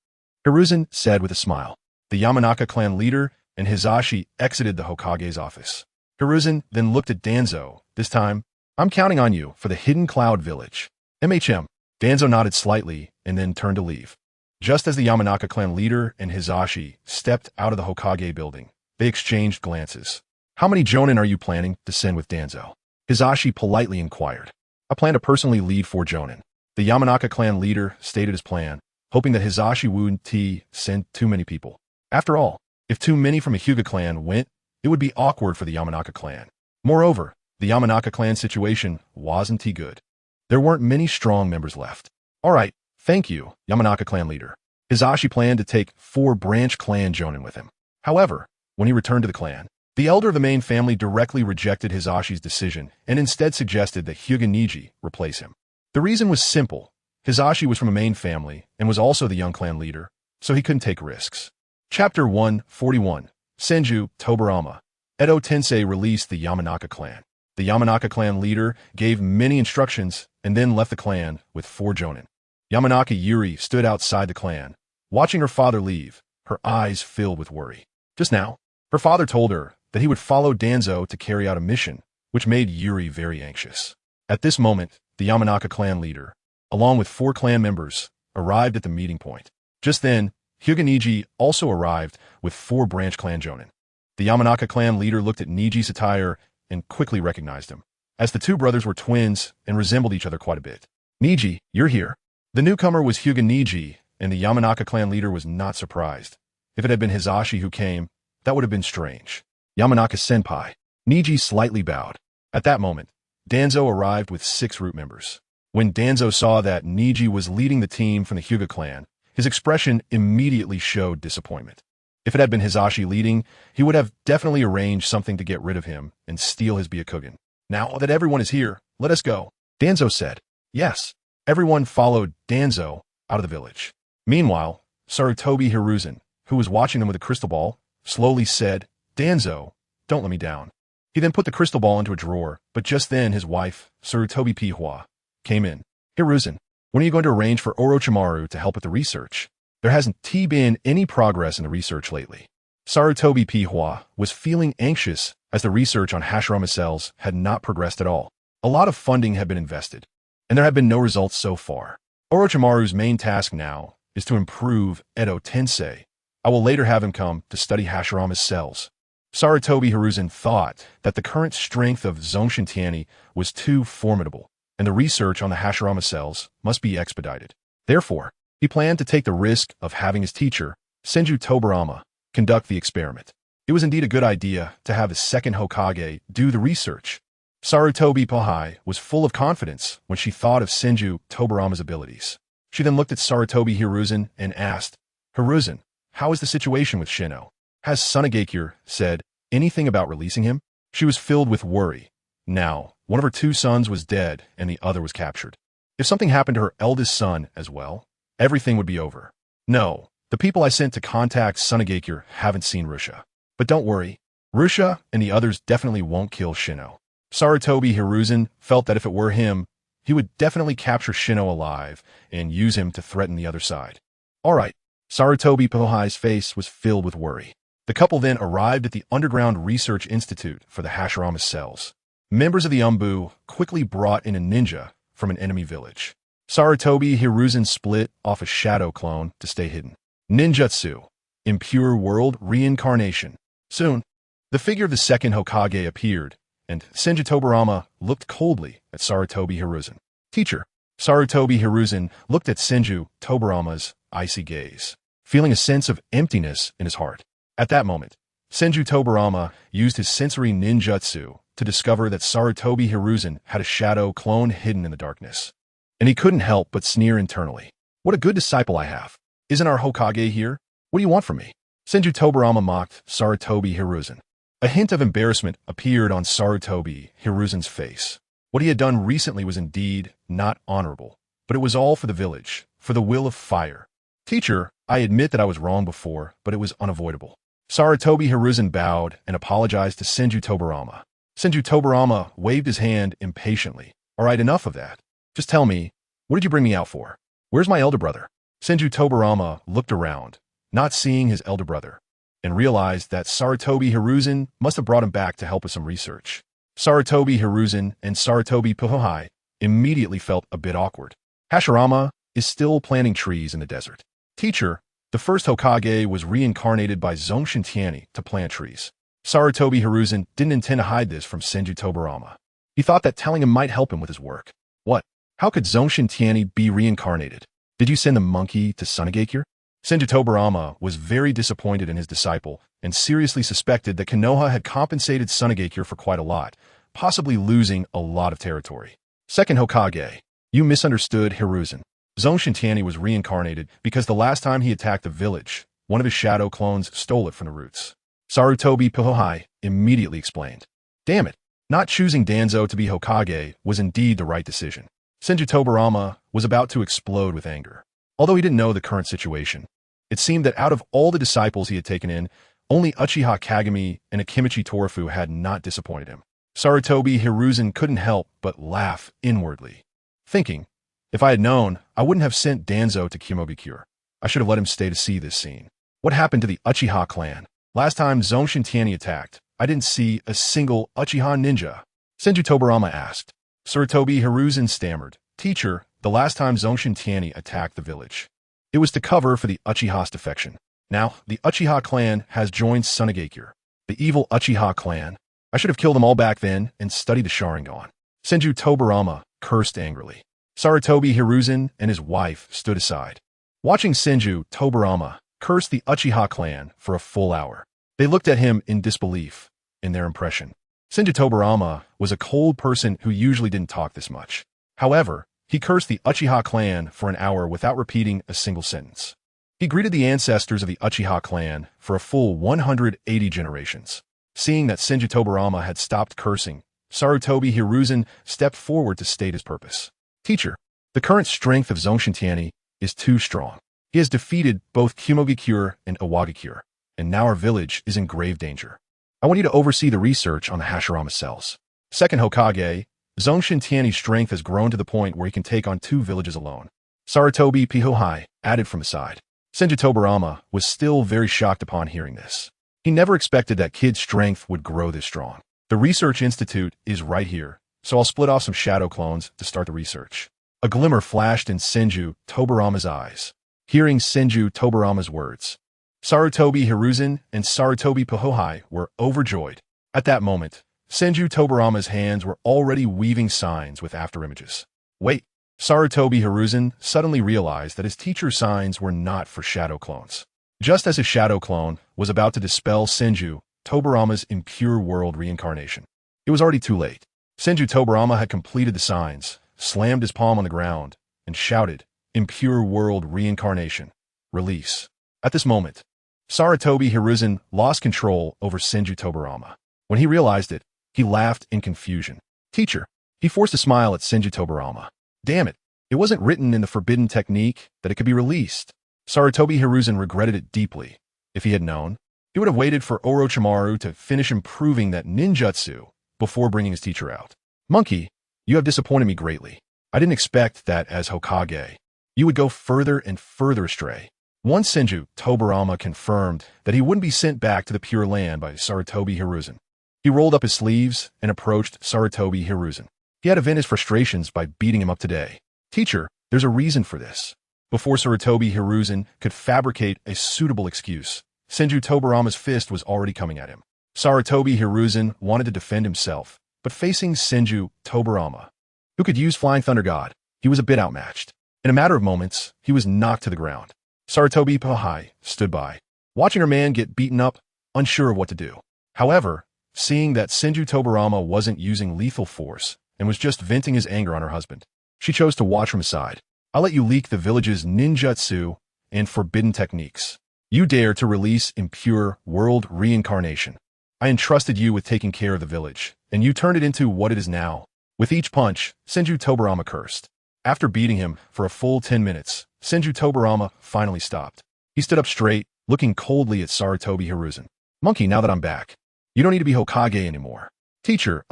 Hiruzen said with a smile. The Yamanaka clan leader and Hizashi exited the Hokage's office. Hiruzen then looked at Danzo. This time, I'm counting on you for the Hidden Cloud Village. MHM. Danzo nodded slightly and then turned to leave. Just as the Yamanaka clan leader and Hizashi stepped out of the Hokage building, they exchanged glances. How many Jonin are you planning to send with Danzo? Hizashi politely inquired. I plan to personally lead 4 Jonin. The Yamanaka clan leader stated his plan, hoping that Hizashi wouldn't send too many people. After all, if too many from a Hyuga clan went, it would be awkward for the Yamanaka clan. Moreover, the Yamanaka clan situation wasn't good. There weren't many strong members left. All right, thank you, Yamanaka clan leader. Hizashi planned to take 4 branch clan Jonin with him. However, when he returned to the clan, the elder of the main family directly rejected Hizashi's decision and instead suggested that Hyuga Niji replace him. The reason was simple. Hizashi was from a main family and was also the young clan leader, so he couldn't take risks. Chapter 141. Senju Tobarama. Edo Tensei released the Yamanaka clan. The Yamanaka clan leader gave many instructions and then left the clan with 4 Jonin. Yamanaka Yuri stood outside the clan, watching her father leave, her eyes filled with worry. Just now, her father told her that he would follow Danzo to carry out a mission, which made Yuri very anxious. At this moment, the Yamanaka clan leader, along with 4 clan members, arrived at the meeting point. Just then, Hyuga Niji also arrived with 4 branch clan Jonin. The Yamanaka clan leader looked at Niji's attire and quickly recognized him, as the 2 brothers were twins and resembled each other quite a bit. Niji, you're here. The newcomer was Hyuga Niji, and the Yamanaka clan leader was not surprised. If it had been Hizashi who came, that would have been strange. Yamanaka-senpai. Niji slightly bowed. At that moment, Danzo arrived with 6 root members. When Danzo saw that Niji was leading the team from the Hyuga clan, his expression immediately showed disappointment. If it had been Hizashi leading, he would have definitely arranged something to get rid of him and steal his Byakugan. Now that everyone is here, let us go, Danzo said. Yes. Everyone followed Danzo out of the village. Meanwhile, Sarutobi Hiruzen, who was watching them with a crystal ball, slowly said, Danzo, don't let me down. He then put the crystal ball into a drawer, but just then his wife, Sarutobi Pihua, came in. Hiruzen, when are you going to arrange for Orochimaru to help with the research? There hasn't been any progress in the research lately. Sarutobi Pihua was feeling anxious as the research on Hashirama cells had not progressed at all. A lot of funding had been invested, and there have been no results so far. Orochimaru's main task now is to improve Edo Tensei. I will later have him come to study Hashirama's cells. Sarutobi Hiruzen thought that the current strength of Zongshen Tianyi was too formidable, and the research on the Hashirama cells must be expedited. Therefore, he planned to take the risk of having his teacher, Senju Tobarama, conduct the experiment. It was indeed a good idea to have the second Hokage do the research. Sarutobi Pohai was full of confidence when she thought of Senju Tobarama's abilities. She then looked at Sarutobi Hiruzen and asked, "Hiruzen, how is the situation with Shino? Has Sunagakure said anything about releasing him?" She was filled with worry. Now, one of her two sons was dead and the other was captured. If something happened to her eldest son as well, everything would be over. No, the people I sent to contact Sunagakure haven't seen Rusha. But don't worry, Rusha and the others definitely won't kill Shino. Sarutobi Hiruzen felt that if it were him, he would definitely capture Shino alive and use him to threaten the other side. All right, Sarutobi Pohai's face was filled with worry. The couple then arrived at the Underground Research Institute for the Hashirama cells. Members of the Umbu quickly brought in a ninja from an enemy village. Sarutobi Hiruzen split off a shadow clone to stay hidden. Ninjutsu, impure world reincarnation. Soon, the figure of the second Hokage appeared, and Senju Tobarama looked coldly at Sarutobi Hiruzen. "Teacher." Sarutobi Hiruzen looked at Senju Tobarama's icy gaze, feeling a sense of emptiness in his heart. At that moment, Senju Tobarama used his sensory ninjutsu to discover that Sarutobi Hiruzen had a shadow clone hidden in the darkness. And he couldn't help but sneer internally. "What a good disciple I have. Isn't our Hokage here? What do you want from me?" Senju Tobarama mocked Sarutobi Hiruzen. A hint of embarrassment appeared on Sarutobi Hiruzen's face. What he had done recently was indeed not honorable, but it was all for the village, for the will of fire. "Teacher, I admit that I was wrong before, but it was unavoidable." Sarutobi Hiruzen bowed and apologized to Senju Tobarama. Senju Tobarama waved his hand impatiently. "All right, enough of that. Just tell me, what did you bring me out for? Where's my elder brother?" Senju Tobarama looked around, not seeing his elder brother, and realized that Sarutobi Hiruzen must have brought him back to help with some research. Sarutobi Hiruzen and Sarutobi Pohai immediately felt a bit awkward. Hashirama is still planting trees in the desert. "Teacher, the first Hokage was reincarnated by Zongshen Tianyi to plant trees." Sarutobi Hiruzen didn't intend to hide this from Senju Tobarama. He thought that telling him might help him with his work. "What? How could Zongshen Tianyi be reincarnated? Did you send the monkey to Sunagakure?" Senju Tobarama was very disappointed in his disciple and seriously suspected that Konoha had compensated Sunagakure for quite a lot, possibly losing a lot of territory. "Second Hokage, you misunderstood Hiruzen. Zongshen Tianyi was reincarnated because the last time he attacked the village, one of his shadow clones stole it from the roots." Sarutobi Pohai immediately explained. Damn it, not choosing Danzo to be Hokage was indeed the right decision. Senju Tobarama was about to explode with anger. Although he didn't know the current situation, it seemed that out of all the disciples he had taken in, only Uchiha Kagami and Akimichi Torafu had not disappointed him. Sarutobi Hiruzen couldn't help but laugh inwardly, thinking, if I had known, I wouldn't have sent Danzo to Kimogakure. I should have let him stay to see this scene. What happened to the Uchiha clan? Last time Zongshen Tianyi attacked, I didn't see a single Uchiha ninja. Senju Tobarama asked. Sarutobi Hiruzen stammered. Teacher, the last time Zongshen Tianyi attacked the village, it was to cover for the Uchiha's defection. Now, the Uchiha clan has joined Sunagakure. The evil Uchiha clan. I should have killed them all back then and studied the Sharingan. Senju Tobarama cursed angrily. Sarutobi Hiruzen and his wife stood aside, watching Senju Tobarama curse the Uchiha clan for a full hour. They looked at him in disbelief in their impression. Senju Tobarama was a cold person who usually didn't talk this much. However, he cursed the Uchiha clan for an hour without repeating a single sentence. He greeted the ancestors of the Uchiha clan for a full 180 generations. Seeing that Senju Tobarama had stopped cursing, Sarutobi Hiruzen stepped forward to state his purpose. Teacher, the current strength of Zongshen Tianyi is too strong. He has defeated both Kimogakure and Iwagakure, and now our village is in grave danger. I want you to oversee the research on the Hashirama cells. Second Hokage, Zongshen Tianyi's strength has grown to the point where he can take on 2 villages alone. Sarutobi Pohai added from aside. Senju Tobarama was still very shocked upon hearing this. He never expected that kid's strength would grow this strong. The research institute is right here, so I'll split off some shadow clones to start the research. A glimmer flashed in Senju Tobarama's eyes. Hearing Senju Tobarama's words, Sarutobi Hiruzen and Sarutobi Pahohai were overjoyed. At that moment, Senju Tobarama's hands were already weaving signs with afterimages. Wait, Sarutobi Hiruzen suddenly realized that his teacher's signs were not for shadow clones. Just as his shadow clone was about to dispel Senju Tobarama's impure world reincarnation, it was already too late. Senju Tobarama had completed the signs, slammed his palm on the ground, and shouted, "Impure world reincarnation. Release." At this moment, Sarutobi Hiruzen lost control over Senju Tobarama. When he realized it, he laughed in confusion. "Teacher," he forced a smile at Senju Tobarama. "Damn it, it wasn't written in the forbidden technique that it could be released." Sarutobi Hiruzen regretted it deeply. If he had known, he would have waited for Orochimaru to finish improving that ninjutsu before bringing his teacher out. "Monkey, you have disappointed me greatly. I didn't expect that as Hokage, you would go further and further astray." Once Senju Tobarama confirmed that he wouldn't be sent back to the Pure Land by Sarutobi Hiruzen, he rolled up his sleeves and approached Sarutobi Hiruzen. He had to vent his frustrations by beating him up today. "Teacher, there's a reason for this." Before Sarutobi Hiruzen could fabricate a suitable excuse, Senju Tobarama's fist was already coming at him. Sarutobi Hiruzen wanted to defend himself, but facing Senju Tobarama, who could use Flying Thunder God, he was a bit outmatched. In a matter of moments, he was knocked to the ground. Sarutobi Pahohai stood by, watching her man get beaten up, unsure of what to do. However, seeing that Senju Tobarama wasn't using lethal force and was just venting his anger on her husband, she chose to watch from his side. "I'll let you leak the village's ninjutsu and forbidden techniques. You dare to release impure world reincarnation. I entrusted you with taking care of the village, and you turned it into what it is now." With each punch, Senju Tobarama cursed. After beating him for a full 10 minutes, Senju Tobarama finally stopped. He stood up straight, looking coldly at Sarutobi Hiruzen. "Monkey, now that I'm back, you don't need to be Hokage anymore." "Teacher,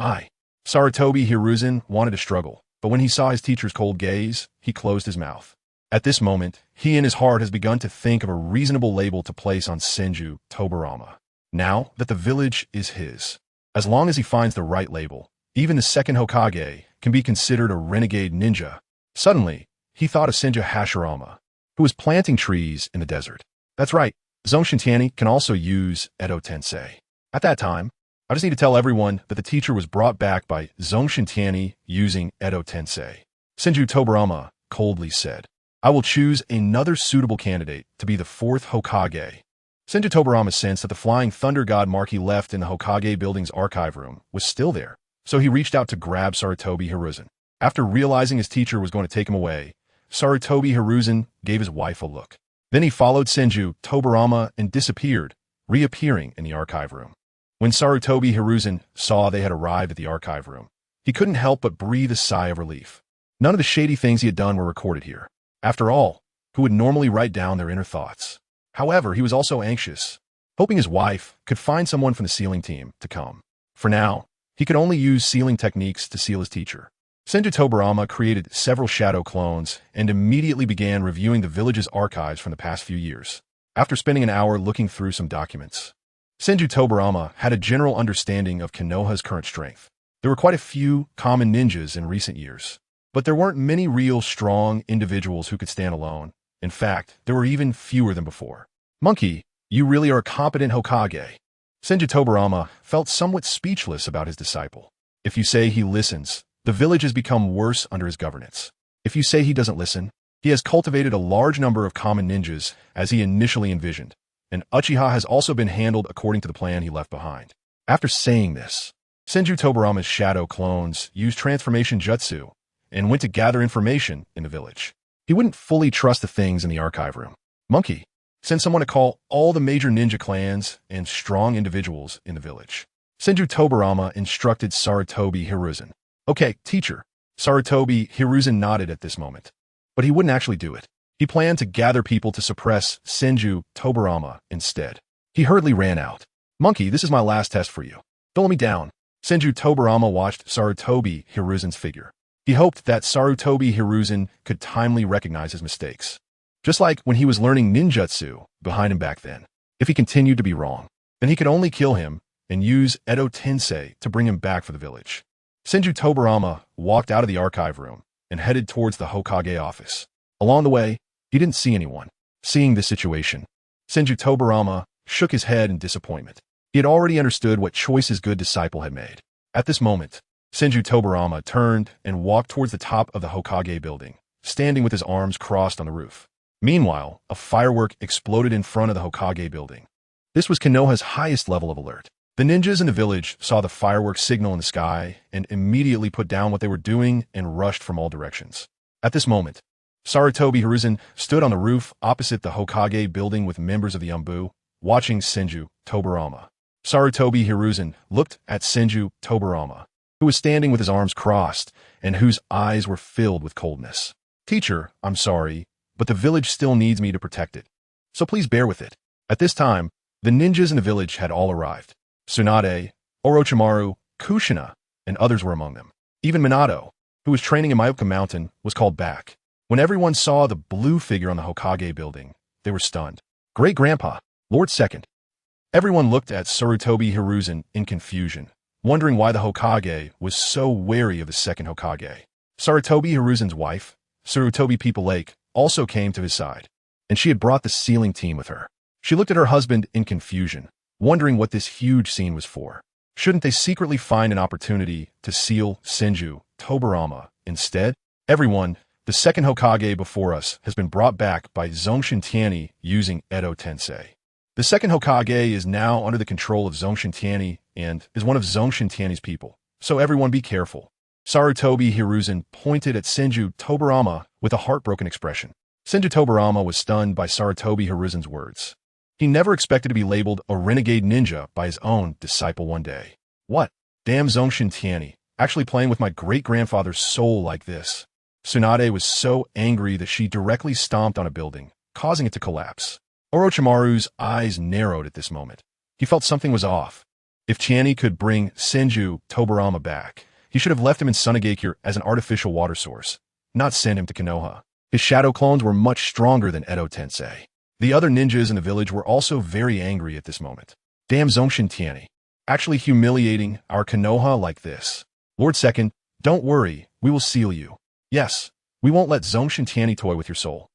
Sarutobi Hiruzen wanted to struggle, but when he saw his teacher's cold gaze, he closed his mouth. At this moment, he in his heart has begun to think of a reasonable label to place on Senju Tobarama. Now that the village is his, as long as he finds the right label, even the second Hokage can be considered a renegade ninja. Suddenly, he thought of Senju Hashirama, who was planting trees in the desert. That's right, Zongshen Tianyi can also use Edo Tensei. At that time, I just need to tell everyone that the teacher was brought back by Zongshen Tianyi using Edo Tensei. Senju Tobarama coldly said, "I will choose another suitable candidate to be the fourth Hokage." Senju Tobarama sensed that the Flying Thunder God mark he left in the Hokage building's archive room was still there, so he reached out to grab Sarutobi Hiruzen. After realizing his teacher was going to take him away, Sarutobi Hiruzen gave his wife a look. Then he followed Senju Tobarama and disappeared, reappearing in the archive room. When Sarutobi Hiruzen saw they had arrived at the archive room, he couldn't help but breathe a sigh of relief. None of the shady things he had done were recorded here. After all, who would normally write down their inner thoughts? However, he was also anxious, hoping his wife could find someone from the sealing team to come. For now, he could only use sealing techniques to seal his teacher. Senju Tobarama created several shadow clones and immediately began reviewing the village's archives from the past few years. After spending an hour looking through some documents, Senju Tobarama had a general understanding of Konoha's current strength. There were quite a few common ninjas in recent years, but there weren't many real strong individuals who could stand alone. In fact, there were even fewer than before. "Monkey, you really are a competent Hokage." Senju Tobarama felt somewhat speechless about his disciple. If you say he listens, the village has become worse under his governance. If you say he doesn't listen, he has cultivated a large number of common ninjas as he initially envisioned, and Uchiha has also been handled according to the plan he left behind. After saying this, Senju Tobarama's shadow clones used transformation jutsu and went to gather information in the village. He wouldn't fully trust the things in the archive room. "Monkey, send someone to call all the major ninja clans and strong individuals in the village." Senju Tobarama instructed Sarutobi Hiruzen. "Okay, teacher." Sarutobi Hiruzen nodded at this moment, but he wouldn't actually do it. He planned to gather people to suppress Senju Tobarama instead. He hurriedly ran out. "Monkey, this is my last test for you. Don't let me down." Senju Tobarama watched Sarutobi Hiruzen's figure. He hoped that Sarutobi Hiruzen could timely recognize his mistakes, just like when he was learning ninjutsu behind him back then. If he continued to be wrong, then he could only kill him and use Edo Tensei to bring him back for the village. Senju Tobarama walked out of the archive room and headed towards the Hokage office. Along the way, he didn't see anyone. Seeing this situation, Senju Tobarama shook his head in disappointment. He had already understood what choice his good disciple had made. At this moment, Senju Tobarama turned and walked towards the top of the Hokage building, standing with his arms crossed on the roof. Meanwhile, a firework exploded in front of the Hokage building. This was Konoha's highest level of alert. The ninjas in the village saw the fireworks signal in the sky and immediately put down what they were doing and rushed from all directions. At this moment, Sarutobi Hiruzen stood on the roof opposite the Hokage building with members of the Umbu, watching Senju Tobarama. Sarutobi Hiruzen looked at Senju Tobarama, who was standing with his arms crossed and whose eyes were filled with coldness. "Teacher, I'm sorry, but the village still needs me to protect it. So please bear with it." At this time, the ninjas in the village had all arrived. Tsunade, Orochimaru, Kushina, and others were among them. Even Minato, who was training in Myuka Mountain, was called back. When everyone saw the blue figure on the Hokage building, they were stunned. "Great-grandpa, Lord Second." Everyone looked at Sarutobi Hiruzen in confusion, wondering why the Hokage was so wary of the second Hokage. Sarutobi Hiruzen's wife, Sarutobi People Lake, also came to his side, and she had brought the sealing team with her. She looked at her husband in confusion, wondering what this huge scene was for. Shouldn't they secretly find an opportunity to seal Senju Tobarama instead? "Everyone, the second Hokage before us has been brought back by Zongshen Tianyi using Edo Tensei. The second Hokage is now under the control of Zongshen Tianyi and is one of Zongshen Tianyi's people, so everyone be careful." Sarutobi Hiruzen pointed at Senju Tobarama with a heartbroken expression. Senju Tobarama was stunned by Sarutobi Hiruzen's words. He never expected to be labeled a renegade ninja by his own disciple one day. "What? Damn Zongshen Tianyi, actually playing with my great-grandfather's soul like this." Tsunade was so angry that she directly stomped on a building, causing it to collapse. Orochimaru's eyes narrowed at this moment. He felt something was off. If Tianyi could bring Senju Tobarama back, he should have left him in Sunagakure as an artificial water source, not send him to Konoha. His shadow clones were much stronger than Edo Tensei. The other ninjas in the village were also very angry at this moment. "Damn Zongshen Tianyi, actually humiliating our Konoha like this. Lord Second, don't worry, we will seal you. Yes, we won't let Zongshen Tianyi toy with your soul."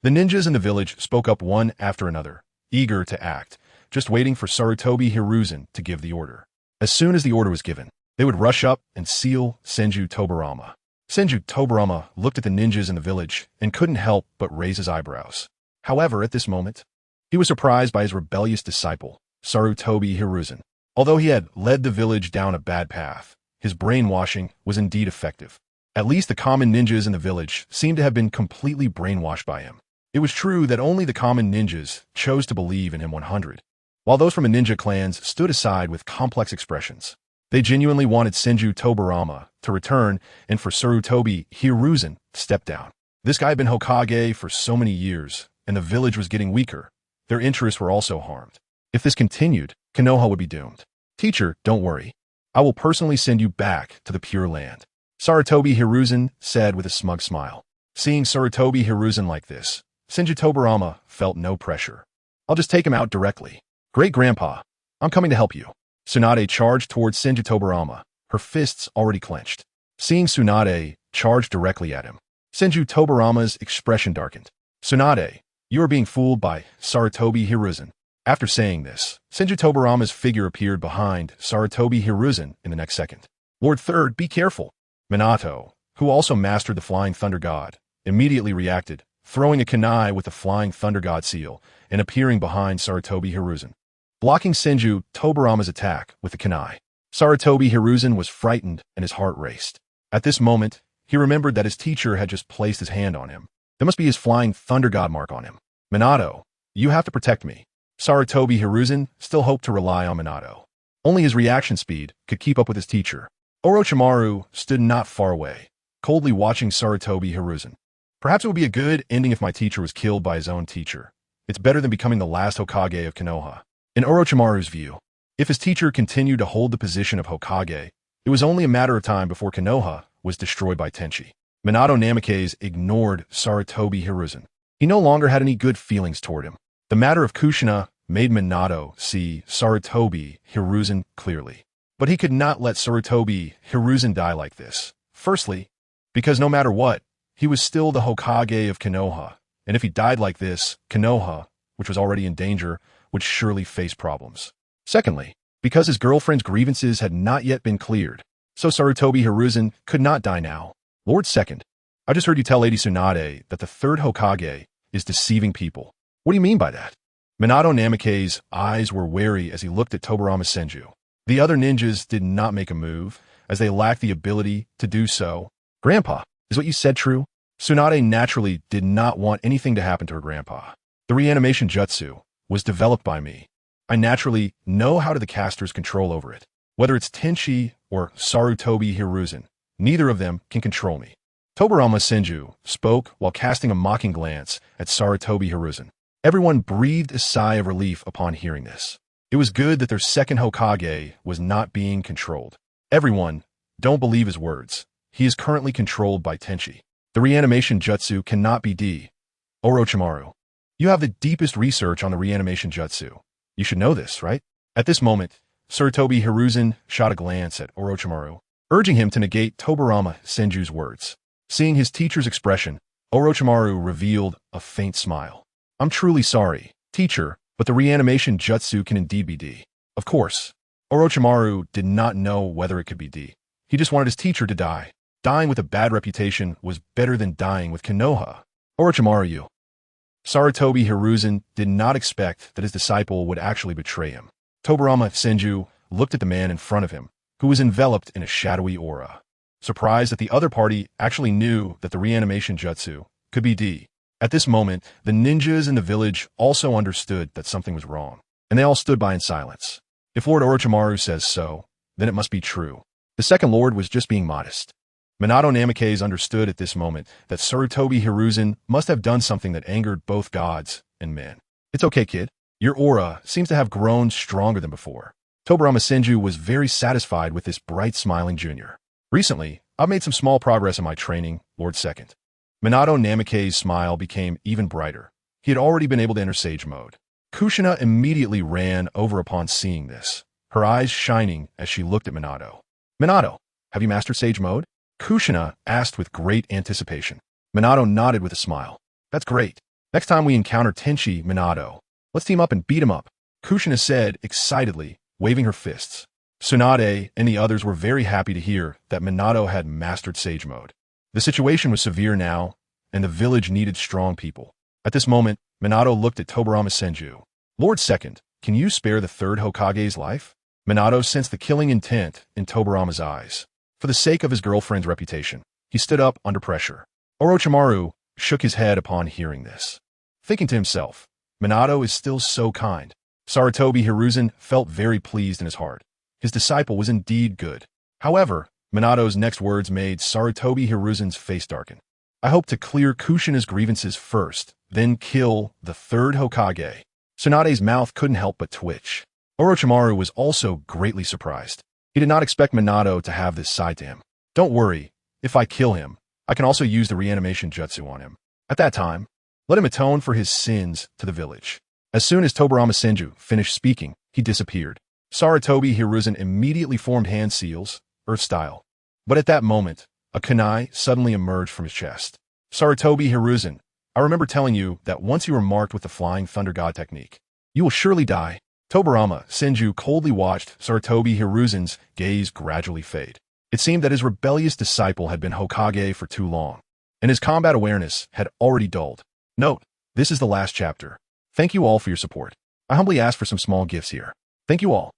The ninjas in the village spoke up one after another, eager to act, just waiting for Sarutobi Hiruzen to give the order. As soon as the order was given, they would rush up and seal Senju Tobarama. Senju Tobarama looked at the ninjas in the village and couldn't help but raise his eyebrows. However, at this moment, he was surprised by his rebellious disciple, Sarutobi Hiruzen. Although he had led the village down a bad path, his brainwashing was indeed effective. At least the common ninjas in the village seemed to have been completely brainwashed by him. It was true that only the common ninjas chose to believe in him 100, while those from the ninja clans stood aside with complex expressions. They genuinely wanted Senju Tobarama to return and for Sarutobi Hiruzen to step down. This guy had been Hokage for so many years, and the village was getting weaker. Their interests were also harmed. If this continued, Konoha would be doomed. "Teacher, don't worry. I will personally send you back to the Pure Land," Sarutobi Hiruzen said with a smug smile. Seeing Sarutobi Hiruzen like this, Senju Tobarama felt no pressure. "I'll just take him out directly. Great-grandpa, I'm coming to help you." Tsunade charged towards Senju Tobarama, her fists already clenched. Seeing Tsunade charge directly at him, Senju Tobarama's expression darkened. "Tsunade, you are being fooled by Sarutobi Hiruzen." After saying this, Senju Tobarama's figure appeared behind Sarutobi Hiruzen in the next second. "Lord Third, be careful." Minato, who also mastered the Flying Thunder God, immediately reacted, throwing a kunai with the Flying Thunder God seal and appearing behind Sarutobi Hiruzen, blocking Senju Tobarama's attack with the kunai. Sarutobi Hiruzen was frightened and his heart raced. At this moment, he remembered that his teacher had just placed his hand on him. There must be his Flying Thunder God mark on him. "Minato, you have to protect me." Sarutobi Hiruzen still hoped to rely on Minato. Only his reaction speed could keep up with his teacher. Orochimaru stood not far away, coldly watching Sarutobi Hiruzen. "Perhaps it would be a good ending if my teacher was killed by his own teacher. It's better than becoming the last Hokage of Konoha." In Orochimaru's view, if his teacher continued to hold the position of Hokage, it was only a matter of time before Konoha was destroyed by Tenchi. Minato Namikaze ignored Sarutobi Hiruzen. He no longer had any good feelings toward him. The matter of Kushina made Minato see Sarutobi Hiruzen clearly. But he could not let Sarutobi Hiruzen die like this. Firstly, because no matter what, he was still the Hokage of Konoha, and if he died like this, Konoha which was already in danger, would surely face problems. Secondly, because his girlfriend's grievances had not yet been cleared, so Sarutobi Hiruzen could not die now. Lord Second, I just heard you tell Lady Tsunade that the third Hokage is deceiving people. What do you mean by that? Minato Namake's eyes were wary as he looked at Tobarama Senju. The other ninjas did not make a move, as they lacked the ability to do so. Grandpa, is what you said true? Tsunade naturally did not want anything to happen to her grandpa. The reanimation jutsu was developed by me. I naturally know how the casters control over it. Whether it's Tenchi or Sarutobi Hiruzen, neither of them can control me. Tobarama Senju spoke while casting a mocking glance at Sarutobi Hiruzen. Everyone breathed a sigh of relief upon hearing this. It was good that their second Hokage was not being controlled. Everyone, don't believe his words. He is currently controlled by Tenchi. The reanimation jutsu cannot be D. Orochimaru. You have the deepest research on the reanimation jutsu. You should know this, right? At this moment, Sarutobi Hiruzen shot a glance at Orochimaru, urging him to negate Tobarama Senju's words. Seeing his teacher's expression, Orochimaru revealed a faint smile. I'm truly sorry, teacher, but the reanimation jutsu can indeed be D. Of course, Orochimaru did not know whether it could be D. He just wanted his teacher to die. Dying with a bad reputation was better than dying with Konoha. Orochimaru. Sarutobi Hiruzen did not expect that his disciple would actually betray him. Tobarama Senju looked at the man in front of him, who was enveloped in a shadowy aura. Surprised that the other party actually knew that the reanimation jutsu could be D. At this moment, the ninjas in the village also understood that something was wrong, and they all stood by in silence. If Lord Orochimaru says so, then it must be true. The second lord was just being modest. Minato Namake's understood at this moment that Sarutobi Hiruzen must have done something that angered both gods and men. It's okay, kid. Your aura seems to have grown stronger than before. Tobarama Senju was very satisfied with this bright smiling junior. Recently, I've made some small progress in my training, Lord Second. Minato Namake's smile became even brighter. He had already been able to enter Sage Mode. Kushina immediately ran over upon seeing this, her eyes shining as she looked at Minato. Minato, have you mastered Sage Mode? Kushina asked with great anticipation. Minato nodded with a smile. That's great. Next time we encounter Tenchi, Minato, let's team up and beat him up, Kushina said excitedly, waving her fists. Tsunade and the others were very happy to hear that Minato had mastered Sage Mode. The situation was severe now, and the village needed strong people. At this moment, Minato looked at Tobarama Senju. Lord Second, can you spare the third Hokage's life? Minato sensed the killing intent in Tobarama's eyes. For the sake of his girlfriend's reputation, he stood up under pressure. Orochimaru shook his head upon hearing this. Thinking to himself, Minato is still so kind. Sarutobi Hiruzen felt very pleased in his heart. His disciple was indeed good. However, Minato's next words made Sarutobi Hiruzen's face darken. I hope to clear Kushina's grievances first, then kill the third Hokage. Tsunade's mouth couldn't help but twitch. Orochimaru was also greatly surprised. He did not expect Minato to have this side to him. Don't worry, if I kill him, I can also use the reanimation jutsu on him. At that time, let him atone for his sins to the village. As soon as Tobarama Senju finished speaking, he disappeared. Sarutobi Hiruzen immediately formed hand seals, Earth style. But at that moment, a kunai suddenly emerged from his chest. Sarutobi Hiruzen, I remember telling you that once you were marked with the Flying Thunder God technique, you will surely die. Tobarama Senju coldly watched Sarutobi Hiruzen's gaze gradually fade. It seemed that his rebellious disciple had been Hokage for too long, and his combat awareness had already dulled. Note, this is the last chapter. Thank you all for your support. I humbly ask for some small gifts here. Thank you all.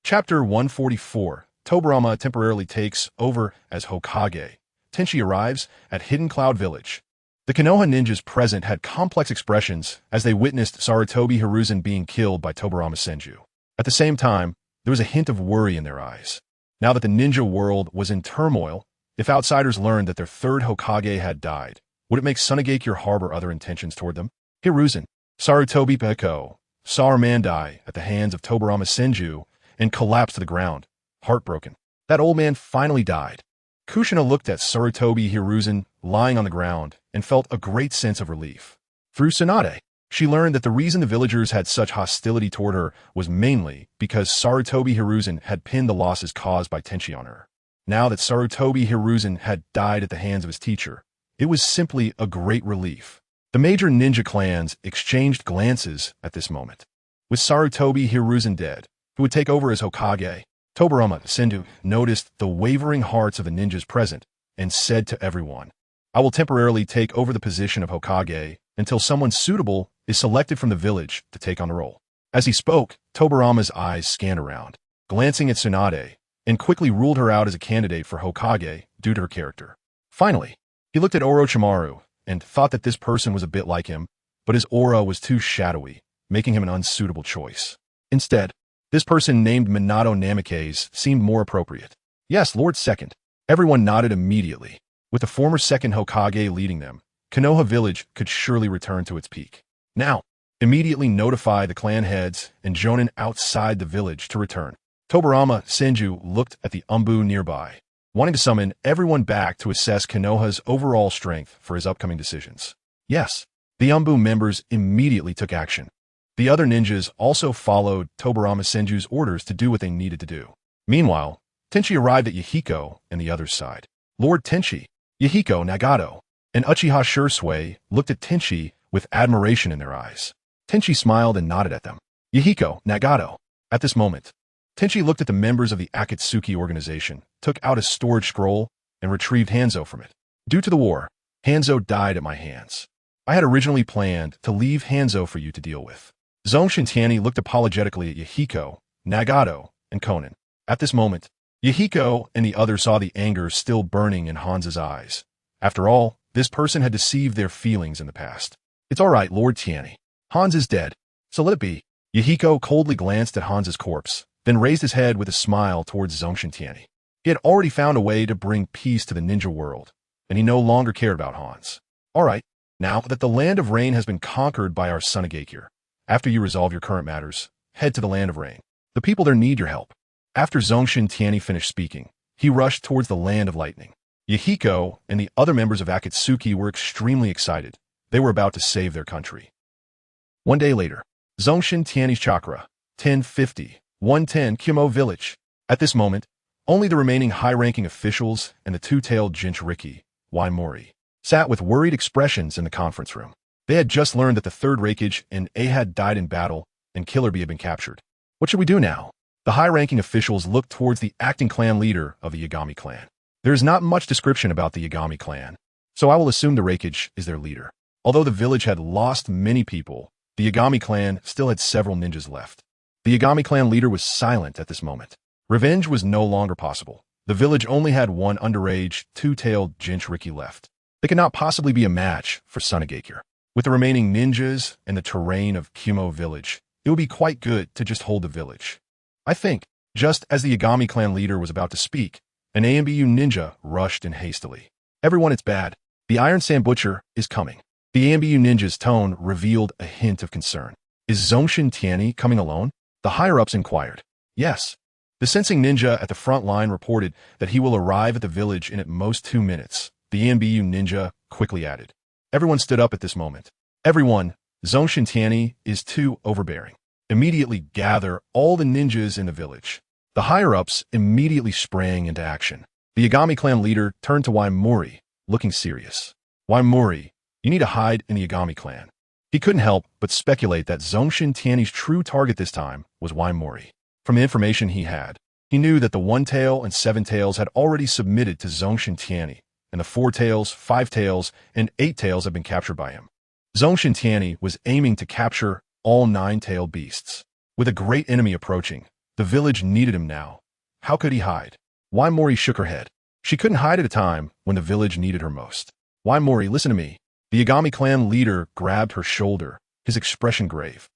Chapter 144. Tobarama temporarily takes over as Hokage. Tenchi arrives at Hidden Cloud Village. The Konoha ninjas present had complex expressions as they witnessed Sarutobi Hiruzen being killed by Tobarama Senju. At the same time, there was a hint of worry in their eyes. Now that the ninja world was in turmoil, if outsiders learned that their third Hokage had died, would it make Sunagakure harbor other intentions toward them? Hiruzen, Sarutobi Peko, saw her man die at the hands of Tobarama Senju and collapsed to the ground, heartbroken. That old man finally died. Kushina looked at Sarutobi Hiruzen lying on the ground and felt a great sense of relief. Through Tsunade, she learned that the reason the villagers had such hostility toward her was mainly because Sarutobi Hiruzen had pinned the losses caused by Tenchi on her. Now that Sarutobi Hiruzen had died at the hands of his teacher, it was simply a great relief. The The major ninja clans exchanged glances at this moment. With Sarutobi Hiruzen dead, who would take over as Hokage, Tobirama Senju noticed the wavering hearts of the ninjas present and said to everyone, "I will temporarily take over the position of Hokage until someone suitable is selected from the village to take on the role." As he spoke, Tobirama's eyes scanned around, glancing at Tsunade, and quickly ruled her out as a candidate for Hokage due to her character. Finally, he looked at Orochimaru and thought that this person was a bit like him, but his aura was too shadowy, making him an unsuitable choice. Instead, this person named Minato Namikaze seemed more appropriate. Yes, Lord Second. Everyone nodded immediately. With the former second Hokage leading them, Konoha village could surely return to its peak. Now, immediately notify the clan heads and Jonin outside the village to return. Tobirama Senju looked at the Umbu nearby, wanting to summon everyone back to assess Konoha's overall strength for his upcoming decisions. Yes, the Umbu members immediately took action. The other ninjas also followed Tobirama Senju's orders to do what they needed to do. Meanwhile, Tenchi arrived at Yahiko and the other side. Lord Tenchi, Yahiko, Nagato, and Uchiha Shursui looked at Tenchi with admiration in their eyes. Tenchi smiled and nodded at them. Yahiko, Nagato. At this moment, Tenchi looked at the members of the Akatsuki organization, took out a storage scroll, and retrieved Hanzo from it. Due to the war, Hanzo died at my hands. I had originally planned to leave Hanzo for you to deal with. Zongshen Tianyi looked apologetically at Yahiko, Nagato, and Konan. At this moment, Yahiko and the others saw the anger still burning in Hanzo's eyes. After all, this person had deceived their feelings in the past. It's all right, Lord Tianyi. Hans is dead, so let it be. Yahiko coldly glanced at Hans's corpse, then raised his head with a smile towards Zongshen Tianyi. He had already found a way to bring peace to the ninja world, and he no longer cared about Hans. All right, now that the Land of Rain has been conquered by our Sunagakure, after you resolve your current matters, head to the Land of Rain. The people there need your help. After Zongshen Tianyi finished speaking, he rushed towards the Land of Lightning. Yahiko and the other members of Akatsuki were extremely excited. They were about to save their country. One day later, Zongshen Tianyi's chakra, 1050, 110 Kumo village. At this moment, only the remaining high-ranking officials and the two-tailed Jinchuriki, Waimori, sat with worried expressions in the conference room. They had just learned that the third Raikage and A had died in battle and Killer Bee had been captured. What should we do now? The high-ranking officials looked towards the acting clan leader of the Yagami clan. There is not much description about the Yagami clan, so I will assume the Raikage is their leader. Although the village had lost many people, the Yagami clan still had several ninjas left. The Yagami clan leader was silent at this moment. Revenge was no longer possible. The village only had one underage, two-tailed Jinchuriki left. They could not possibly be a match for Sunagakure. With the remaining ninjas and the terrain of Kumo village, it would be quite good to just hold the village. I think, just as the Yagami clan leader was about to speak, an AMBU ninja rushed in hastily. Everyone, it's bad. The Iron Sand Butcher is coming. The AMBU ninja's tone revealed a hint of concern. Is Zongshen Tianyi coming alone? The higher-ups inquired. Yes. The sensing ninja at the front line reported that he will arrive at the village in at most 2 minutes. The AMBU ninja quickly added. Everyone stood up at this moment. Everyone, Zongshen Tianyi is too overbearing. Immediately gather all the ninjas in the village. The higher-ups immediately sprang into action. The Yagami clan leader turned to Waimori, looking serious. Waimori, you need to hide in the Yagami clan. He couldn't help but speculate that Zongshen Tianyi's true target this time was Waimori. From the information he had, he knew that the One Tail and Seven Tails had already submitted to Zongshen Tianyi, and the Four Tails, Five Tails, and Eight Tails had been captured by him. Zongshen Tianyi was aiming to capture all 9-tailed beasts. With a great enemy approaching, the village needed him now. How could he hide? Waimori shook her head. She couldn't hide at a time when the village needed her most. Waimori, listen to me. The Yagami clan leader grabbed her shoulder, his expression grave.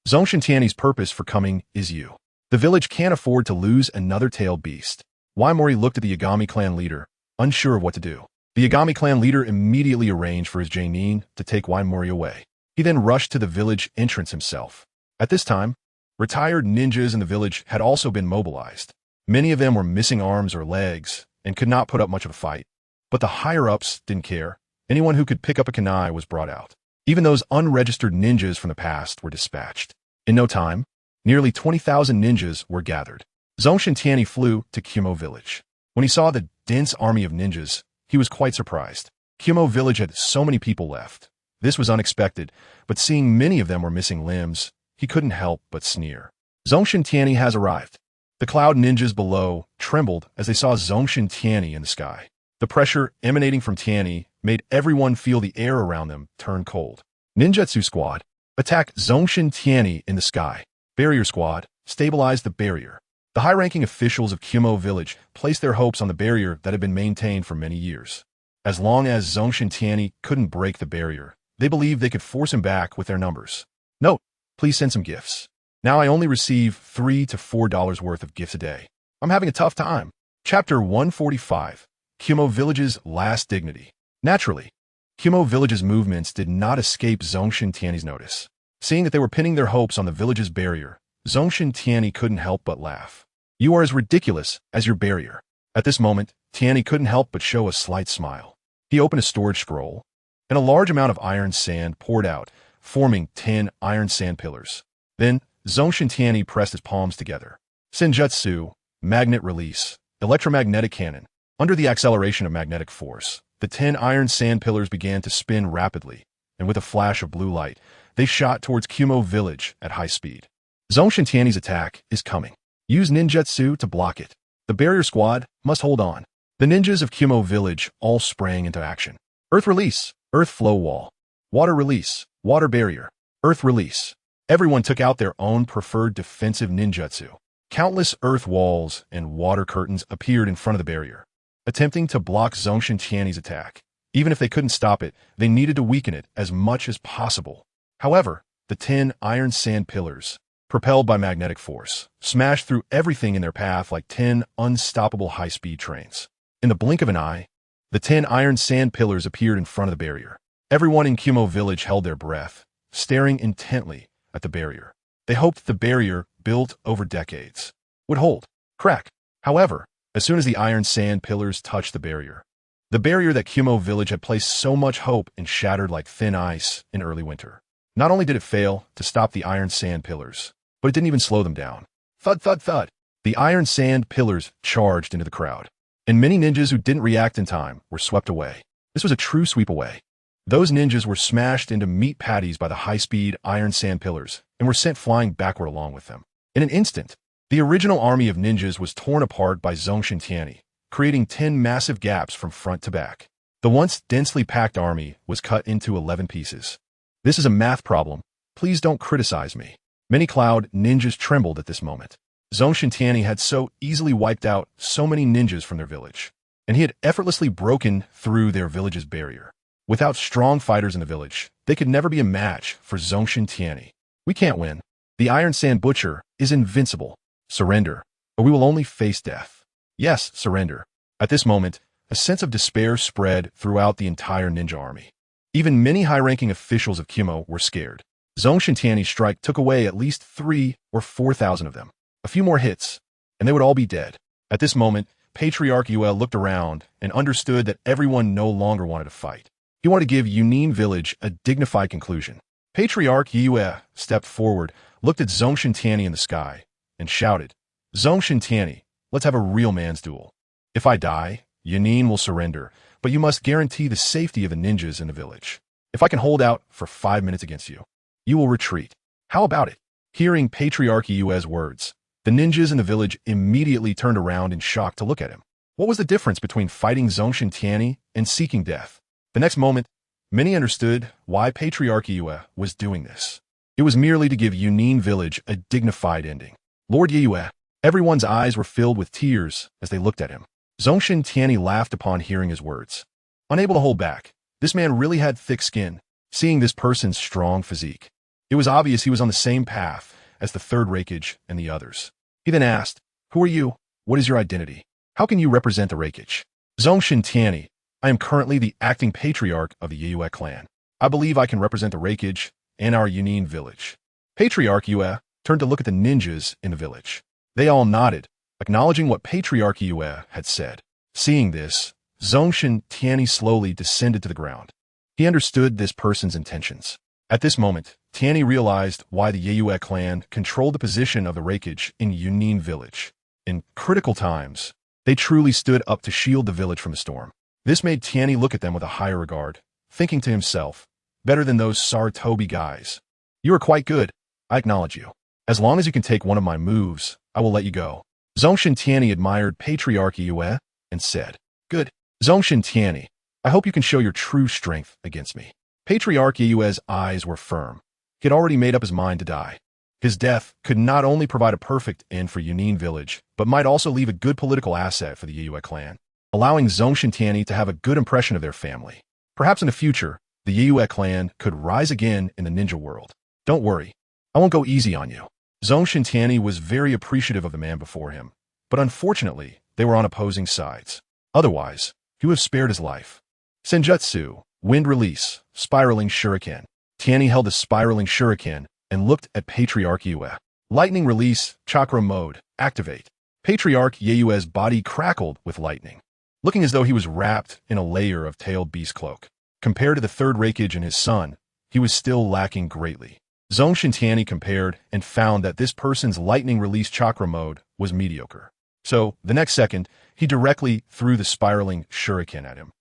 Zongshen Tianyi's purpose for coming is you. The village can't afford to lose another tailed beast. Waimori looked at the Yagami clan leader, unsure of what to do. The Yagami clan leader immediately arranged for his Genin to take Waimori away. He then rushed to the village entrance himself. At this time, retired ninjas in the village had also been mobilized. Many of them were missing arms or legs and could not put up much of a fight. But the higher-ups didn't care. Anyone who could pick up a kunai was brought out. Even those unregistered ninjas from the past were dispatched. In no time, nearly 20,000 ninjas were gathered. Zongshen Tianyi flew to Kumo village. When he saw the dense army of ninjas, he was quite surprised. Kumo village had so many people left. This was unexpected, but seeing many of them were missing limbs, he couldn't help but sneer. Zongshen Tianyi has arrived. The cloud ninjas below trembled as they saw Zongshen Tianyi in the sky. The pressure emanating from Tianyi made everyone feel the air around them turn cold. Ninjutsu Squad, attack Zongshen Tianyi in the sky. Barrier Squad, stabilize the barrier. The high-ranking officials of Kumo Village placed their hopes on the barrier that had been maintained for many years. As long as Zongshen Tianyi couldn't break the barrier, they believed they could force him back with their numbers. Note, please send some gifts. Now I only receive $3 to $4 worth of gifts a day. I'm having a tough time. Chapter 145, Kumo Village's Last Dignity. Naturally, Kumo Village's movements did not escape Zongshen Tianyi's notice. Seeing that they were pinning their hopes on the village's barrier, Zongshen Tianyi couldn't help but laugh. You are as ridiculous as your barrier. At this moment, Tianyi couldn't help but show a slight smile. He opened a storage scroll, and a large amount of iron sand poured out, forming 10 iron sand pillars. Then, Zongshen Tianyi pressed his palms together. Senjutsu, magnet release, electromagnetic cannon. Under the acceleration of magnetic force, the 10 iron sand pillars began to spin rapidly, and with a flash of blue light, they shot towards Kumo Village at high speed. Zongshen Tianyi's attack is coming. Use ninjutsu to block it. The barrier squad must hold on. The ninjas of Kumo Village all sprang into action. Earth release, earth flow wall. Water release, water barrier. Earth release. Everyone took out their own preferred defensive ninjutsu. Countless earth walls and water curtains appeared in front of the barrier, attempting to block Zongshen Tianyi's attack. Even if they couldn't stop it, they needed to weaken it as much as possible. However, the 10 iron sand pillars, propelled by magnetic force, smashed through everything in their path like 10 unstoppable high-speed trains. In the blink of an eye, the 10 iron sand pillars appeared in front of the barrier. Everyone in Kumo Village held their breath, staring intently at the barrier. They hoped the barrier, built over decades, would hold. Crack. However, as soon as the iron sand pillars touched the barrier that Kumo Village had placed so much hope in shattered like thin ice in early winter. Not only did it fail to stop the iron sand pillars, but it didn't even slow them down. Thud, thud, thud. The iron sand pillars charged into the crowd, and many ninjas who didn't react in time were swept away. This was a true sweep away. Those ninjas were smashed into meat patties by the high-speed iron sand pillars and were sent flying backward along with them. In an instant, the original army of ninjas was torn apart by Zongshen Tianyi, creating 10 massive gaps from front to back. The once densely packed army was cut into 11 pieces. This is a math problem. Please don't criticize me. Many cloud ninjas trembled at this moment. Zongshen Tianyi had so easily wiped out so many ninjas from their village, and he had effortlessly broken through their village's barrier. Without strong fighters in the village, they could never be a match for Zongshen Tianyi. We can't win. The Iron Sand Butcher is invincible. Surrender, or we will only face death. Yes, surrender. At this moment, a sense of despair spread throughout the entire ninja army. Even many high-ranking officials of Kumo were scared. Zongshen Tianyi's strike took away at least 3,000 or 4,000 of them. A few more hits, and they would all be dead. At this moment, Patriarch Yue looked around and understood that everyone no longer wanted to fight. He wanted to give Genin Village a dignified conclusion. Patriarch Yue stepped forward, looked at Zongshen Tianyi in the sky, and shouted, Zongshen Tianyi, let's have a real man's duel. If I die, Genin will surrender, but you must guarantee the safety of the ninjas in the village. If I can hold out for 5 minutes against you, you will retreat. How about it? Hearing Patriarch Yue's words, the ninjas in the village immediately turned around in shock to look at him. What was the difference between fighting Zongshen Tianyi and seeking death? The next moment, many understood why Patriarch Yue was doing this. It was merely to give Genin Village a dignified ending. Lord Yue, everyone's eyes were filled with tears as they looked at him. Zongshen Tianyi laughed upon hearing his words. Unable to hold back, this man really had thick skin. Seeing this person's strong physique, it was obvious he was on the same path as the third Raikage and the others. He then asked, Who are you? What is your identity? How can you represent the Raikage? Zongshen Tianyi, I am currently the acting patriarch of the Yue clan. I believe I can represent the Raikage and our Genin Village. Patriarch Yue turned to look at the ninjas in the village. They all nodded, acknowledging what Patriarch Yue had said. Seeing this, Zongshen Tianyi slowly descended to the ground. He understood this person's intentions. At this moment, Tianyi realized why the Yue clan controlled the position of the Raikage in Genin Village. In critical times, they truly stood up to shield the village from the storm. This made Tianyi look at them with a higher regard, thinking to himself, Better than those Saratobi guys. You are quite good. I acknowledge you. As long as you can take one of my moves, I will let you go. Zongshen Tianyi admired Patriarch Yue and said, Good. Zongshen Tianyi, I hope you can show your true strength against me. Patriarch Yue's eyes were firm. He had already made up his mind to die. His death could not only provide a perfect end for Genin village, but might also leave a good political asset for the Yue clan, allowing Zongshen Tianyi to have a good impression of their family. Perhaps in the future, the Yue clan could rise again in the ninja world. Don't worry, I won't go easy on you. Zongshen Tianyi was very appreciative of the man before him, but unfortunately, they were on opposing sides. Otherwise, he would have spared his life. Senjutsu, Wind Release, Spiraling Shuriken. Tianyi held the Spiraling Shuriken and looked at Patriarch Yue. Lightning Release, Chakra Mode, Activate. Patriarch Yue's body crackled with lightning, looking as though he was wrapped in a layer of tailed beast cloak. Compared to the third Raikage and his son, he was still lacking greatly. Zongshen Tianyi compared and found that this person's lightning release chakra mode was mediocre. So, the next second, he directly threw the spiraling shuriken at him.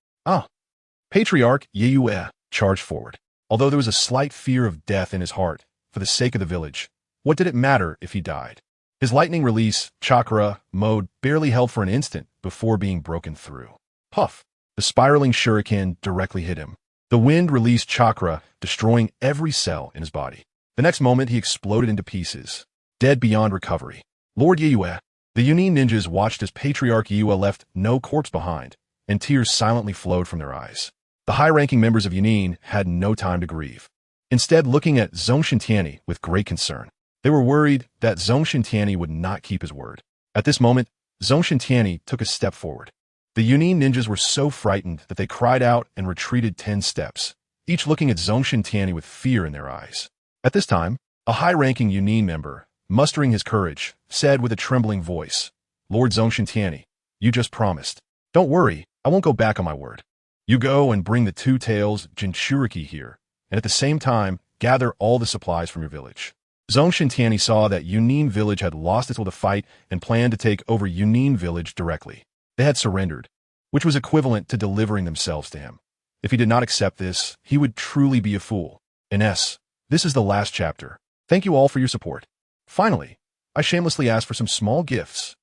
Patriarch Yue charged forward. Although there was a slight fear of death in his heart, for the sake of the village, what did it matter if he died? His lightning release chakra mode barely held for an instant before being broken through. Puff! The spiraling shuriken directly hit him. The wind released chakra, destroying every cell in his body. The next moment, he exploded into pieces, dead beyond recovery. Lord Yue. The Yunin ninjas watched as Patriarch Yue left no corpse behind, and tears silently flowed from their eyes. The high-ranking members of Yunin had no time to grieve. Instead, looking at Zongshen Tianyi with great concern, they were worried that Zongshen Tianyi would not keep his word. At this moment, Zongshen Tianyi took a step forward. The Yunin ninjas were so frightened that they cried out and retreated 10 steps, each looking at Zongshen Tianyi with fear in their eyes. At this time, a high-ranking Yunin member, mustering his courage, said with a trembling voice, Lord Zongshen Tianyi, you just promised. Don't worry, I won't go back on my word. You go and bring the two tails Jinchuriki here, and at the same time, gather all the supplies from your village. Zongshen Tianyi saw that Yunin village had lost its will to fight and planned to take over Yunin village directly. They had surrendered, which was equivalent to delivering themselves to him. If he did not accept this, he would truly be a fool. This is the last chapter. Thank you all for your support. Finally, I shamelessly ask for some small gifts.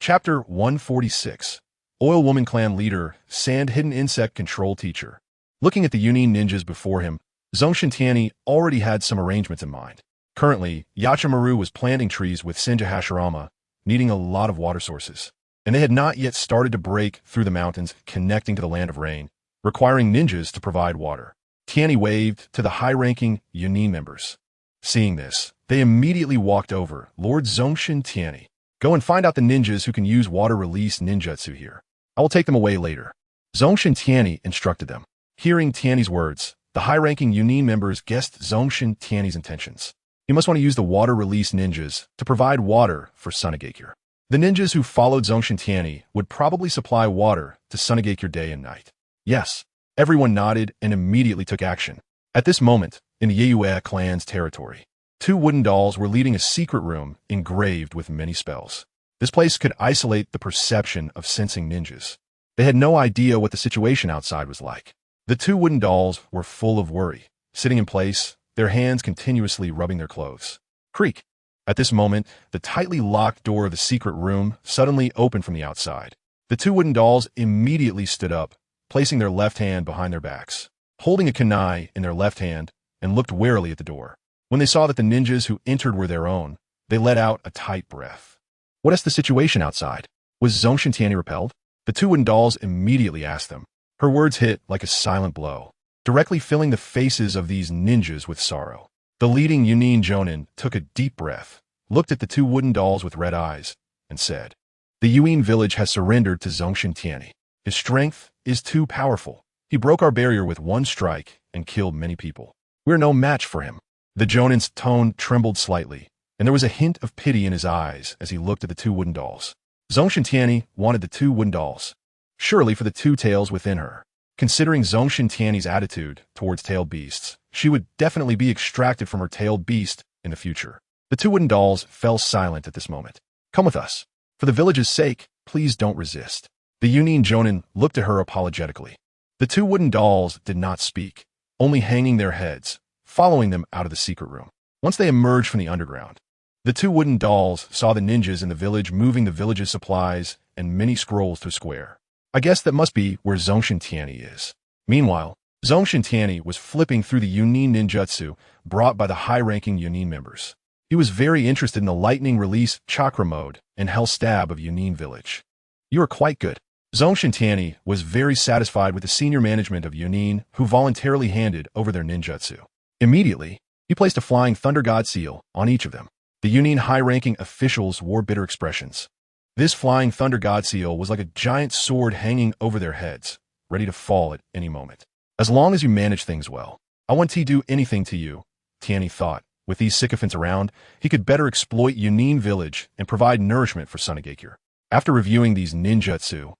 Chapter 146. Oil Woman Clan Leader, Sand Hidden Insect Control Teacher. Looking at the Yunin ninjas before him, Zongshen Tianyi already had some arrangements in mind. Currently, Yachimaru was planting trees with Senja Hashirama, needing a lot of water sources, and they had not yet started to break through the mountains connecting to the Land of Rain, requiring ninjas to provide water. Tianyi waved to the high-ranking Yunin members. Seeing this, they immediately walked over. Lord Zongshen Tianyi, go and find out the ninjas who can use water release ninjutsu here. I will take them away later. Zongshen Tianyi instructed them. Hearing Tianyi's words, the high-ranking Yunin members guessed Zongshen Tianyi's intentions. He must want to use the water release ninjas to provide water for Sunagakure. The ninjas who followed Zongshen Tianyi would probably supply water to Sunagakure day and night. Yes. Everyone nodded and immediately took action. At this moment, in the Yue clan's territory, two wooden dolls were leading a secret room engraved with many spells. This place could isolate the perception of sensing ninjas. They had no idea what the situation outside was like. The two wooden dolls were full of worry, sitting in place, their hands continuously rubbing their clothes. Creak! At this moment, the tightly locked door of the secret room suddenly opened from the outside. The two wooden dolls immediately stood up, placing their left hand behind their backs, holding a kunai in their left hand, and looked warily at the door. When they saw that the ninjas who entered were their own, they let out a tight breath. What is the situation outside? Was Zongshen Tianyi repelled? The two wooden dolls immediately asked them. Her words hit like a silent blow, directly filling the faces of these ninjas with sorrow. The leading Yunin Jonin took a deep breath, looked at the two wooden dolls with red eyes, and said, The Yuin village has surrendered to Zongshen Tianyi. His strength is too powerful. He broke our barrier with one strike and killed many people. We're no match for him. The Jonin's tone trembled slightly, and there was a hint of pity in his eyes as he looked at the two wooden dolls. Zongshen Tianyi wanted the two wooden dolls, surely for the two tails within her. Considering Zongshen Tianyi's attitude towards tailed beasts, she would definitely be extracted from her tailed beast in the future. The two wooden dolls fell silent at this moment. Come with us. For the village's sake, please don't resist. The Yunin Jonin looked at her apologetically. The two wooden dolls did not speak, only hanging their heads, following them out of the secret room. Once they emerged from the underground, the two wooden dolls saw the ninjas in the village moving the village's supplies and many scrolls to a square. I guess that must be where Zongshen Tianyi is. Meanwhile, Zongshen Tianyi was flipping through the Yunin ninjutsu brought by the high-ranking Yunin members. He was very interested in the lightning release chakra mode and hell stab of Yunin village. You are quite good. Zongshen Tianyi was very satisfied with the senior management of Yunin, who voluntarily handed over their ninjutsu. Immediately, he placed a flying thunder god seal on each of them. The Yunin high-ranking officials wore bitter expressions. This flying thunder god seal was like a giant sword hanging over their heads, ready to fall at any moment. As long as you manage things well, I want to do anything to you, Tianyi thought. With these sycophants around, he could better exploit Yunin village and provide nourishment for Sunagakure. After reviewing these ninjutsu,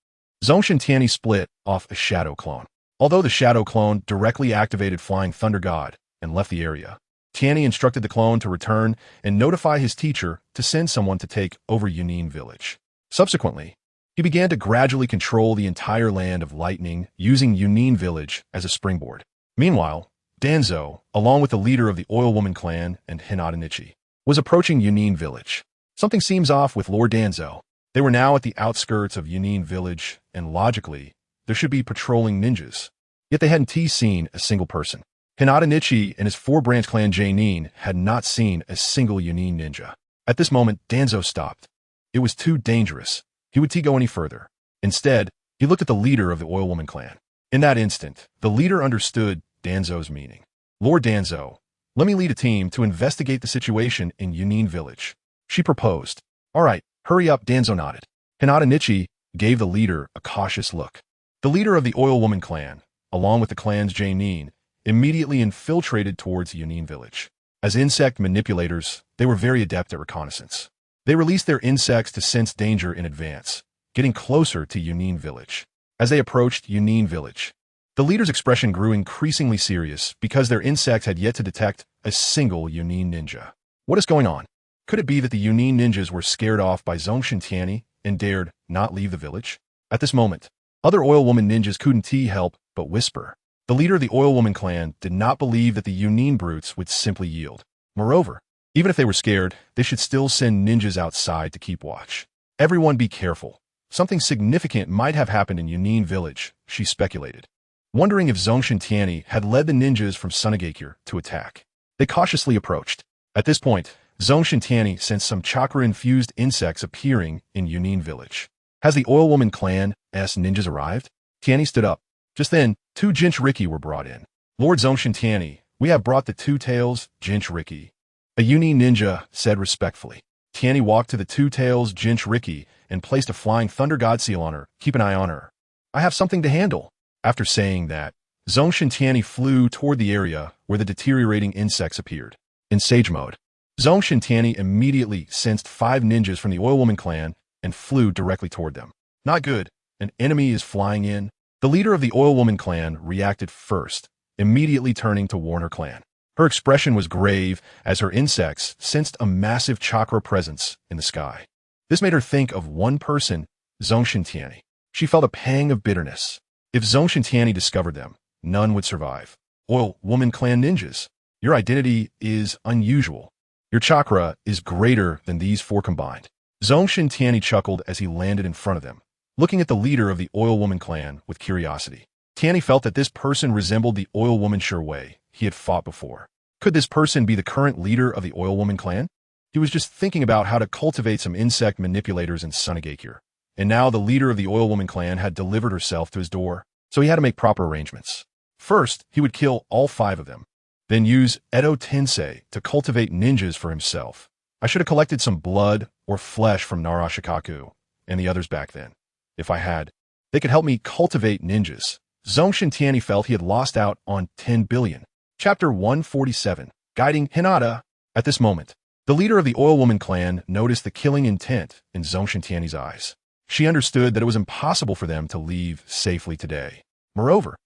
Zongshen Tianyi split off a shadow clone. Although the shadow clone directly activated Flying Thunder God and left the area, Tianyi instructed the clone to return and notify his teacher to send someone to take over Yunin village. Subsequently, he began to gradually control the entire land of lightning using Yunin village as a springboard. Meanwhile, Danzo, along with the leader of the Oil Woman clan and Hinata, was approaching Yunin village. Something seems off with Lord Danzo. They were now at the outskirts of Yunin village, and logically, there should be patrolling ninjas. Yet they hadn't seen a single person. Hinata and his four-branch clan Genin had not seen a single Yunin ninja. At this moment, Danzo stopped. It was too dangerous. He would go any further. Instead, he looked at the leader of the Oil Woman clan. In that instant, the leader understood Danzo's meaning. Lord Danzo, let me lead a team to investigate the situation in Yunin village. She proposed. All right, hurry up, Danzo nodded. Hinata gave the leader a cautious look. The leader of the Oil Woman clan, along with the clan's Genin, immediately infiltrated towards Yunin village. As insect manipulators, they were very adept at reconnaissance. They released their insects to sense danger in advance, getting closer to Yunin village. As they approached Yunin village, the leader's expression grew increasingly serious because their insects had yet to detect a single Yunin ninja. What is going on? Could it be that the Yunin ninjas were scared off by Zongshen Tianyi and dared not leave the village? At this moment, other Oil Woman ninjas couldn't help but whisper. The leader of the Oil Woman clan did not believe that the Yunin brutes would simply yield. Moreover, even if they were scared, they should still send ninjas outside to keep watch. Everyone be careful. Something significant might have happened in Yunin village, she speculated, wondering if Zongshen Tianyi had led the ninjas from Sunagakure to attack. They cautiously approached. At this point, Zongshen Tianyi sensed some chakra-infused insects appearing in Yunin village. Has the Oil Woman clan's ninjas arrived? Tianyi stood up. Just then, two Jinchuriki were brought in. Lord Zongshen Tianyi, we have brought the two-tails Jinchuriki. A Yunin ninja said respectfully. Tianyi walked to the two-tails Jinchuriki and placed a flying thunder god seal on her. Keep an eye on her. I have something to handle. After saying that, Zongshen Tianyi flew toward the area where the deteriorating insects appeared. In sage mode, Zongshen Tianyi immediately sensed 5 ninjas from the Oil Woman clan and flew directly toward them. Not good. An enemy is flying in. The leader of the Oil Woman clan reacted first, immediately turning to warn her clan. Her expression was grave as her insects sensed a massive chakra presence in the sky. This made her think of one person, Zongshen Tianyi. She felt a pang of bitterness. If Zongshen Tianyi discovered them, none would survive. Oil Woman clan ninjas, your identity is unusual. Your chakra is greater than these 4 combined. Zongshen Tianyi chuckled as he landed in front of them, looking at the leader of the Oil Woman clan with curiosity. Tianyi felt that this person resembled the Oil Woman Shui he had fought before. Could this person be the current leader of the Oil Woman clan? He was just thinking about how to cultivate some insect manipulators in Sunagakure. And now the leader of the Oil Woman clan had delivered herself to his door, so he had to make proper arrangements. First, he would kill all 5 of them, then use Edo Tensei to cultivate ninjas for himself. I should have collected some blood or flesh from Naruto and the others back then. If I had, they could help me cultivate ninjas. Zongshen Tianyi felt he had lost out on 10 billion. Chapter 147, Guiding Hinata. At this moment, the leader of the Oil Woman clan noticed the killing intent in Zongshen Tianyi's eyes. She understood that it was impossible for them to leave safely today. Moreover,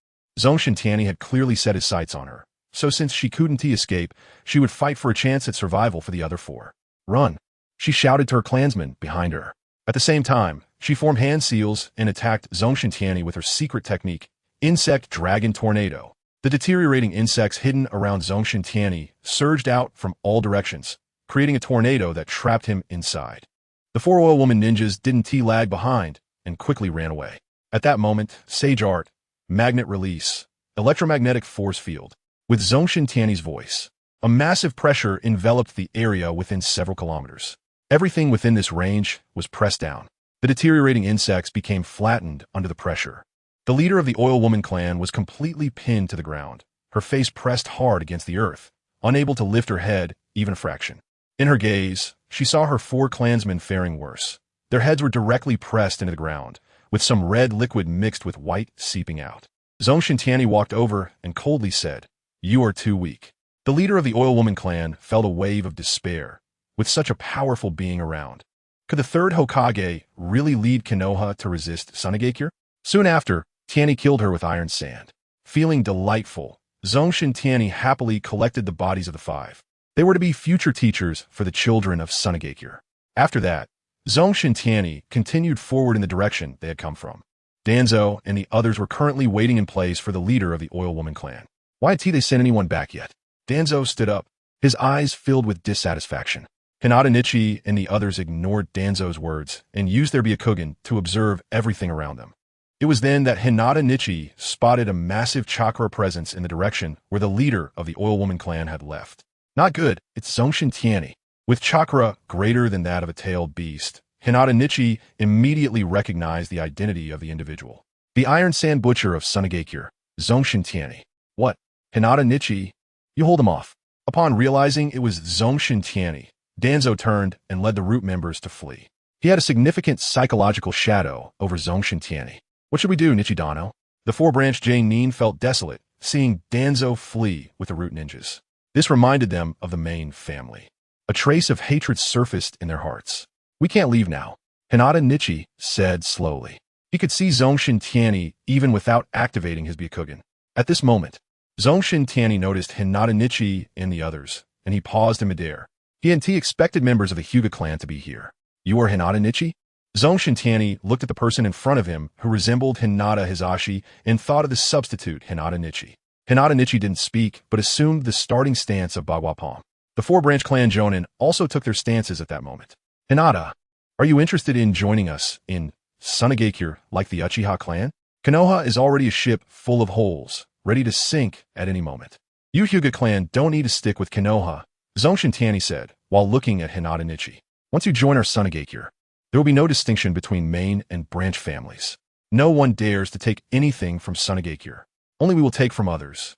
Zongshen Tianyi had clearly set his sights on her, so since she couldn't escape, she would fight for a chance at survival for the other 4. Run! She shouted to her clansmen behind her. At the same time, she formed hand seals and attacked Zongshen Tianyi with her secret technique, Insect Dragon Tornado. The deteriorating insects hidden around Zongshen Tianyi surged out from all directions, creating a tornado that trapped him inside. The four oil woman ninjas didn't lag behind and quickly ran away. At that moment, Sage Art, Magnet Release, Electromagnetic Force Field. With Zongshen Tianyi's voice, a massive pressure enveloped the area within several kilometers. Everything within this range was pressed down. The deteriorating insects became flattened under the pressure. The leader of the Oil Woman clan was completely pinned to the ground, her face pressed hard against the earth, unable to lift her head even a fraction. In her gaze, she saw her four clansmen faring worse. Their heads were directly pressed into the ground, with some red liquid mixed with white seeping out. Zongshen Tianyi walked over and coldly said, "You are too weak." The leader of the Oil Woman clan felt a wave of despair. With such a powerful being around, could the third Hokage really lead Konoha to resist Sunagakure? Soon after, Tianyi killed her with iron sand. Feeling delightful, Zongshen Tianyi happily collected the bodies of the five. They were to be future teachers for the children of Sunagakure. After that, Zongshen Tianyi continued forward in the direction they had come from. Danzo and the others were currently waiting in place for the leader of the Oil Woman clan. Why hadn't they sent anyone back yet? Danzo stood up, his eyes filled with dissatisfaction. Hinata Nichi and the others ignored Danzo's words and used their Byakugan to observe everything around them. It was then that Hinata Nichi spotted a massive chakra presence in the direction where the leader of the Oil Woman clan had left. Not good, it's Zongshen Tianyi. With chakra greater than that of a tailed beast, Hinata Nichi immediately recognized the identity of the individual. The Iron Sand Butcher of Sunagakure, Zongshen Tianyi. What? Hinata Nichi? You hold him off. Upon realizing it was Zongshen Tianyi, Danzo turned and led the root members to flee. He had a significant psychological shadow over Zongshen Tianyi. What should we do, Nichidano? The four-branch Genin felt desolate, seeing Danzo flee with the root ninjas. This reminded them of the main family. A trace of hatred surfaced in their hearts. We can't leave now, Hinata Nichi said slowly. He could see Zongshen Tianyi even without activating his Byakugan. At this moment, Zongshen Tianyi noticed Hinata Nichi and the others, and he paused in midair. He expected members of the Hyuga clan to be here. You are Hinata Nichi? Zongshen Tianyi looked at the person in front of him who resembled Hinata Hizashi and thought of the substitute Hinata Nichi. Hinata Nichi didn't speak, but assumed the starting stance of Bagua Palm. The four-branch clan Jonin also took their stances at that moment. Hinata, are you interested in joining us in Sunagakure like the Uchiha clan? Konoha is already a ship full of holes, ready to sink at any moment. You Hyuga clan don't need to stick with Konoha, Zongshen Tianyi said, while looking at Hinata Nichi. Once you join our Sunagakure, there will be no distinction between main and branch families. No one dares to take anything from Sunagakure. Only we will take from others.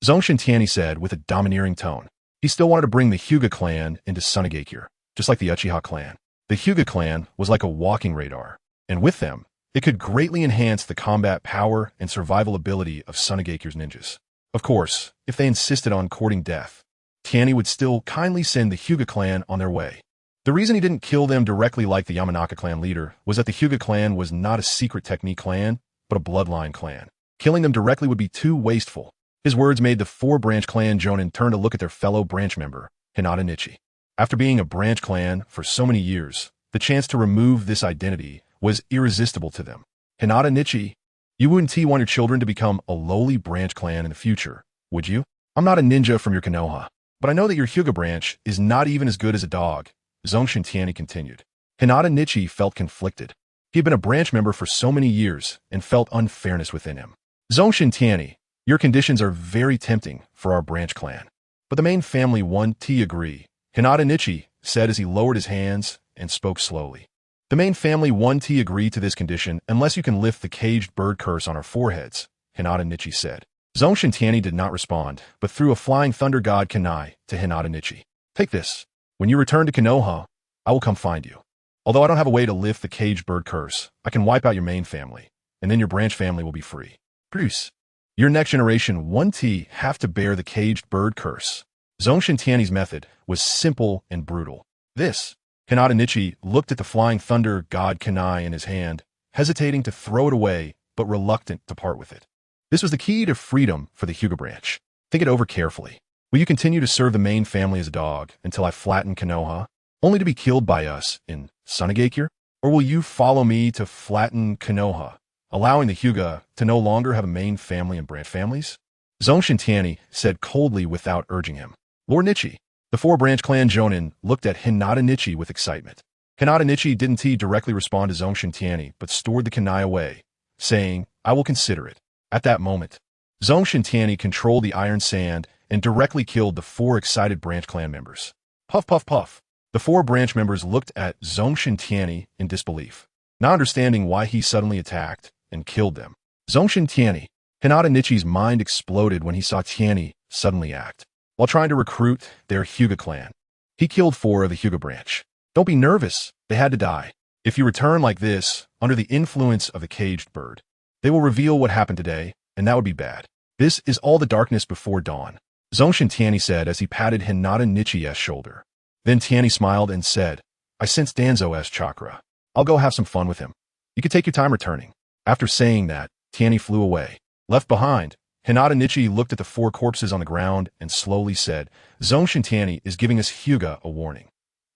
Zongshen Tianyi said with a domineering tone. He still wanted to bring the Hyuga clan into Sunagakure, just like the Uchiha clan. The Hyuga clan was like a walking radar, and with them, it could greatly enhance the combat power and survival ability of Sunagakure's ninjas. Of course, if they insisted on courting death, Tianyi would still kindly send the Hyuga clan on their way. The reason he didn't kill them directly like the Yamanaka clan leader was that the Hyuga clan was not a secret technique clan, but a bloodline clan. Killing them directly would be too wasteful. His words made the four-branch clan Jonin turn to look at their fellow branch member, Hinata Nichi. After being a branch clan for so many years, the chance to remove this identity was irresistible to them. Hinata Nichi, you wouldn't want your children to become a lowly branch clan in the future, would you? I'm not a ninja from your Konoha, but I know that your Hyuga branch is not even as good as a dog, Zongshen Tianyi continued. Hinata Nichi felt conflicted. He had been a branch member for so many years and felt unfairness within him. Zongshen Tianyi, your conditions are very tempting for our branch clan. But the main family won't agree, Hinata Nichi said as he lowered his hands and spoke slowly. The main family won't agree to this condition unless you can lift the caged bird curse on our foreheads, Hinata Nichi said. Zongshen Tianyi did not respond, but threw a flying thunder god kunai to Hinata Nichi. Take this. When you return to Konoha, I will come find you. Although I don't have a way to lift the caged bird curse, I can wipe out your main family, and then your branch family will be free. Bruce, your next generation won't have to bear the caged bird curse. Zongshen Tianyi's method was simple and brutal. This, Hinata Nichi looked at the flying thunder god kunai in his hand, hesitating to throw it away, but reluctant to part with it. This was the key to freedom for the Hyuga branch. Think it over carefully. Will you continue to serve the main family as a dog until I flatten Konoha, only to be killed by us in Sunagakure? Or will you follow me to flatten Konoha, allowing the Hyuga to no longer have a main family and branch families? Zongshen Tianyi said coldly without urging him. Lord Nichi. The four-branch clan Jonin looked at Hinata Nichi with excitement. Hinata Nichi didn't directly respond to Zongshen Tianyi, but stored the kunai away, saying, I will consider it. At that moment, Zongshen Tianyi controlled the iron sand and directly killed the four excited branch clan members. Puff, puff, puff. The four branch members looked at Zongshen Tianyi in disbelief, not understanding why he suddenly attacked and killed them. Zongshen Tianyi. Hinata Nichi's mind exploded when he saw Tianyi suddenly act. While trying to recruit their Hyuga clan, he killed four of the Hyuga branch. Don't be nervous. They had to die. If you return like this, under the influence of the caged bird, they will reveal what happened today, and that would be bad. This is all the darkness before dawn, Zongshen Tianyi said as he patted Hinata Nichi's shoulder. Then Tianyi smiled and said, I sense Danzo's chakra. I'll go have some fun with him. You can take your time returning. After saying that, Tianyi flew away. Left behind, Hinata Nichi looked at the four corpses on the ground and slowly said, Zongshen Tianyi is giving us Hyuga a warning.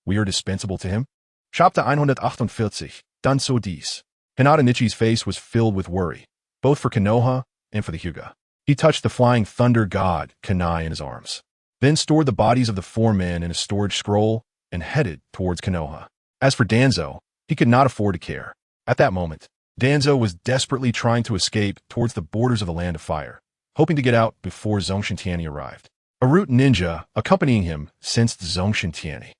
We are dispensable to him? Chapter 148, dann so dies. Hinata Nichi's face was filled with worry, both for Konoha and for the Hyuga. He touched the flying thunder god, kunai, in his arms, then stored the bodies of the four men in a storage scroll and headed towards Konoha. As for Danzo, he could not afford to care. At that moment, Danzo was desperately trying to escape towards the borders of the Land of Fire, hoping to get out before Zongshen Tianyi arrived. A root ninja, accompanying him, sensed Zongshen Tianyi.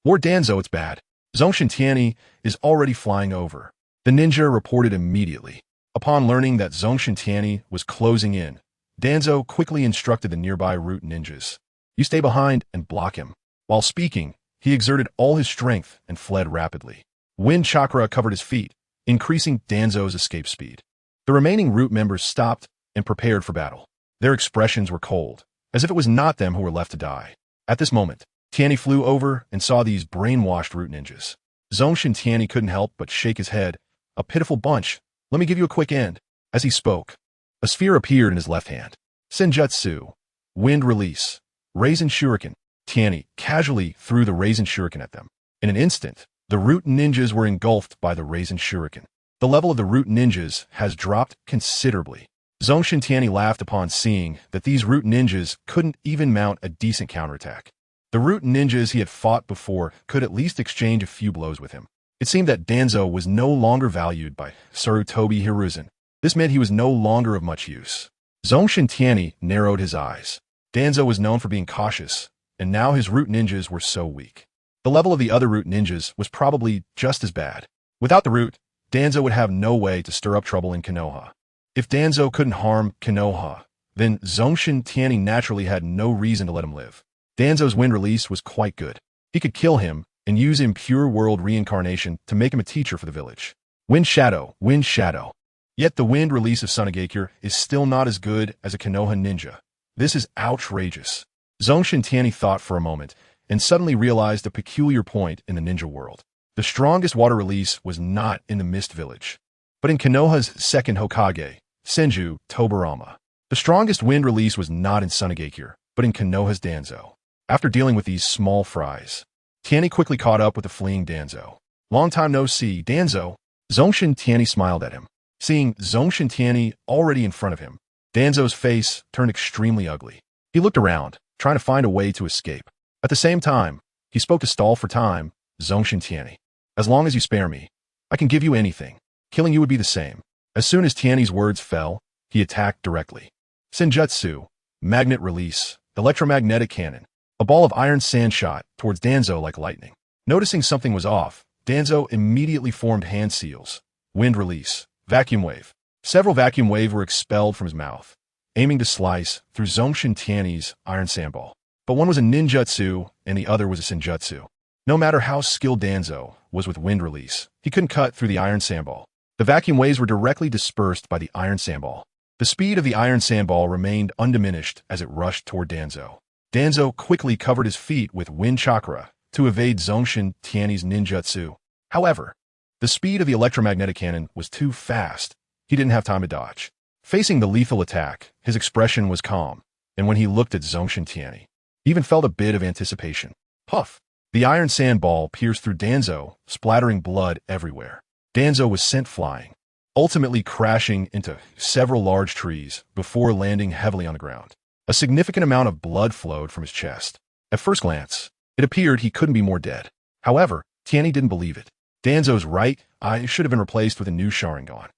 Lord Danzo, it's bad. Zongshen Tianyi is already flying over. The ninja reported immediately. Upon learning that Zongshen Tianyi was closing in, Danzo quickly instructed the nearby root ninjas. You stay behind and block him. While speaking, he exerted all his strength and fled rapidly. Wind chakra covered his feet, increasing Danzo's escape speed. The remaining root members stopped and prepared for battle. Their expressions were cold, as if it was not them who were left to die. At this moment, Tianyi flew over and saw these brainwashed root ninjas. Zongshen Tianyi couldn't help but shake his head. A pitiful bunch. Let me give you a quick end. As he spoke, a sphere appeared in his left hand. Senjutsu. Wind release. Raisin shuriken. Tianyi casually threw the raisin shuriken at them. In an instant, the root ninjas were engulfed by the raisin shuriken. The level of the root ninjas has dropped considerably. Zongshen Tianyi laughed upon seeing that these root ninjas couldn't even mount a decent counterattack. The root ninjas he had fought before could at least exchange a few blows with him. It seemed that Danzo was no longer valued by Sarutobi Hiruzen. This meant he was no longer of much use. Zongshen Tianyi narrowed his eyes. Danzo was known for being cautious, and now his root ninjas were so weak. The level of the other root ninjas was probably just as bad. Without the root, Danzo would have no way to stir up trouble in Konoha. If Danzo couldn't harm Konoha, then Zongshen Tianyi naturally had no reason to let him live. Danzo's wind release was quite good. He could kill him and use impure world reincarnation to make him a teacher for the village. Wind shadow, wind shadow. Yet the wind release of Sunagakure is still not as good as a Konoha ninja. This is outrageous. Zongshen Tianyi thought for a moment and suddenly realized a peculiar point in the ninja world. The strongest water release was not in the Mist Village, but in Konoha's second Hokage, Senju Tobarama. The strongest wind release was not in Sunagakure, but in Konoha's Danzo. After dealing with these small fries, Tianyi quickly caught up with the fleeing Danzo. Long time no see, Danzo. Zongshen Tianyi smiled at him. Seeing Zongshen Tianyi already in front of him, Danzo's face turned extremely ugly. He looked around, trying to find a way to escape. At the same time, he spoke to stall for time, Zongshen Tianyi. As long as you spare me, I can give you anything. Killing you would be the same. As soon as Tianyi's words fell, he attacked directly. Senjutsu. Magnet release. Electromagnetic cannon. A ball of iron sand shot towards Danzo like lightning. Noticing something was off, Danzo immediately formed hand seals. Wind release. Vacuum wave. Several vacuum waves were expelled from his mouth, aiming to slice through Zongshen Tianyi's iron sandball. But one was a ninjutsu and the other was a senjutsu. No matter how skilled Danzo was with wind release, he couldn't cut through the iron sandball. The vacuum waves were directly dispersed by the iron sandball. The speed of the iron sandball remained undiminished as it rushed toward Danzo. Danzo quickly covered his feet with wind chakra to evade Zongshen Tianyi's ninjutsu. However, the speed of the electromagnetic cannon was too fast. He didn't have time to dodge. Facing the lethal attack, his expression was calm, and when he looked at Zongshen Tianyi, he even felt a bit of anticipation. Puff! The iron sandball pierced through Danzo, splattering blood everywhere. Danzo was sent flying. ultimately crashing into several large trees before landing heavily on the ground. A significant amount of blood flowed from his chest. At first glance, it appeared he couldn't be more dead. However, Tianyi didn't believe it. Danzo's right eye should have been replaced with a new Sharingan.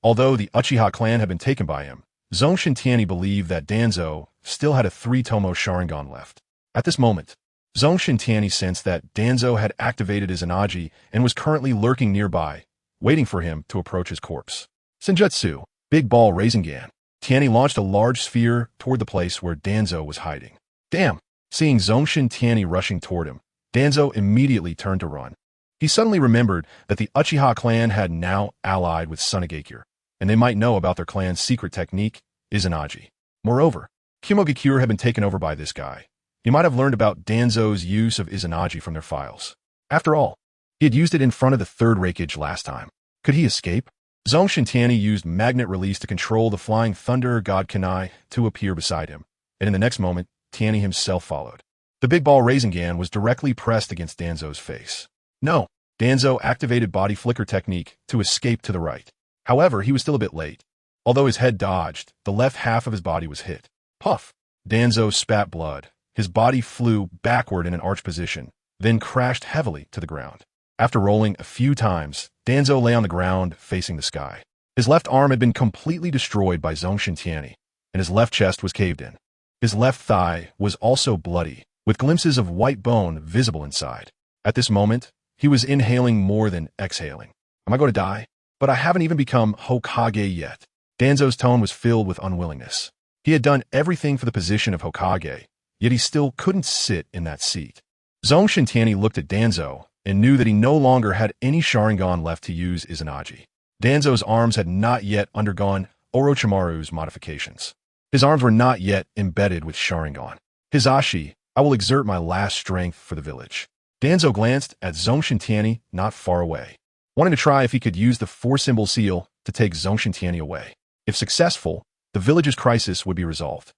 Although the Uchiha clan had been taken by him, Zongshen Tianyi believed that Danzo still had a 3-Tomo Sharingan left. At this moment, Zongshen Tianyi sensed that Danzo had activated his Enaji and was currently lurking nearby, waiting for him to approach his corpse. Senjutsu, Big Ball Rasengan. Tianyi launched a large sphere toward the place where Danzo was hiding. Damn! Seeing Zongshen Tianyi rushing toward him, Danzo immediately turned to run. He suddenly remembered that the Uchiha clan had now allied with Sunagakure, and they might know about their clan's secret technique, Izanaji. Moreover, Sunagakure had been taken over by this guy. He might have learned about Danzo's use of Izanaji from their files. After all, he had used it in front of the third Raikage last time. Could he escape? Zongshen Tianyi used magnet release to control the flying thunder god Kenai to appear beside him, and in the next moment, Tianyi himself followed. The big ball Rasengan was directly pressed against Danzo's face. No, Danzo activated body flicker technique to escape to the right. However, he was still a bit late. Although his head dodged, the left half of his body was hit. Puff! Danzo spat blood. His body flew backward in an arch position, then crashed heavily to the ground. After rolling a few times, Danzo lay on the ground facing the sky. His left arm had been completely destroyed by Zongshen Tianyi, and his left chest was caved in. His left thigh was also bloody, with glimpses of white bone visible inside. At this moment, he was inhaling more than exhaling. Am I going to die? But I haven't even become Hokage yet. Danzo's tone was filled with unwillingness. He had done everything for the position of Hokage, yet he still couldn't sit in that seat. Zongshen Tianyi looked at Danzo and knew that he no longer had any Sharingan left to use Izanaji. Danzo's arms had not yet undergone Orochimaru's modifications. His arms were not yet embedded with Sharingan. Hizashi, I will exert my last strength for the village. Danzo glanced at Zongshen Tianyi not far away, wanting to try if he could use the 4-symbol seal to take Zongshen Tianyi away. If successful, the village's crisis would be resolved.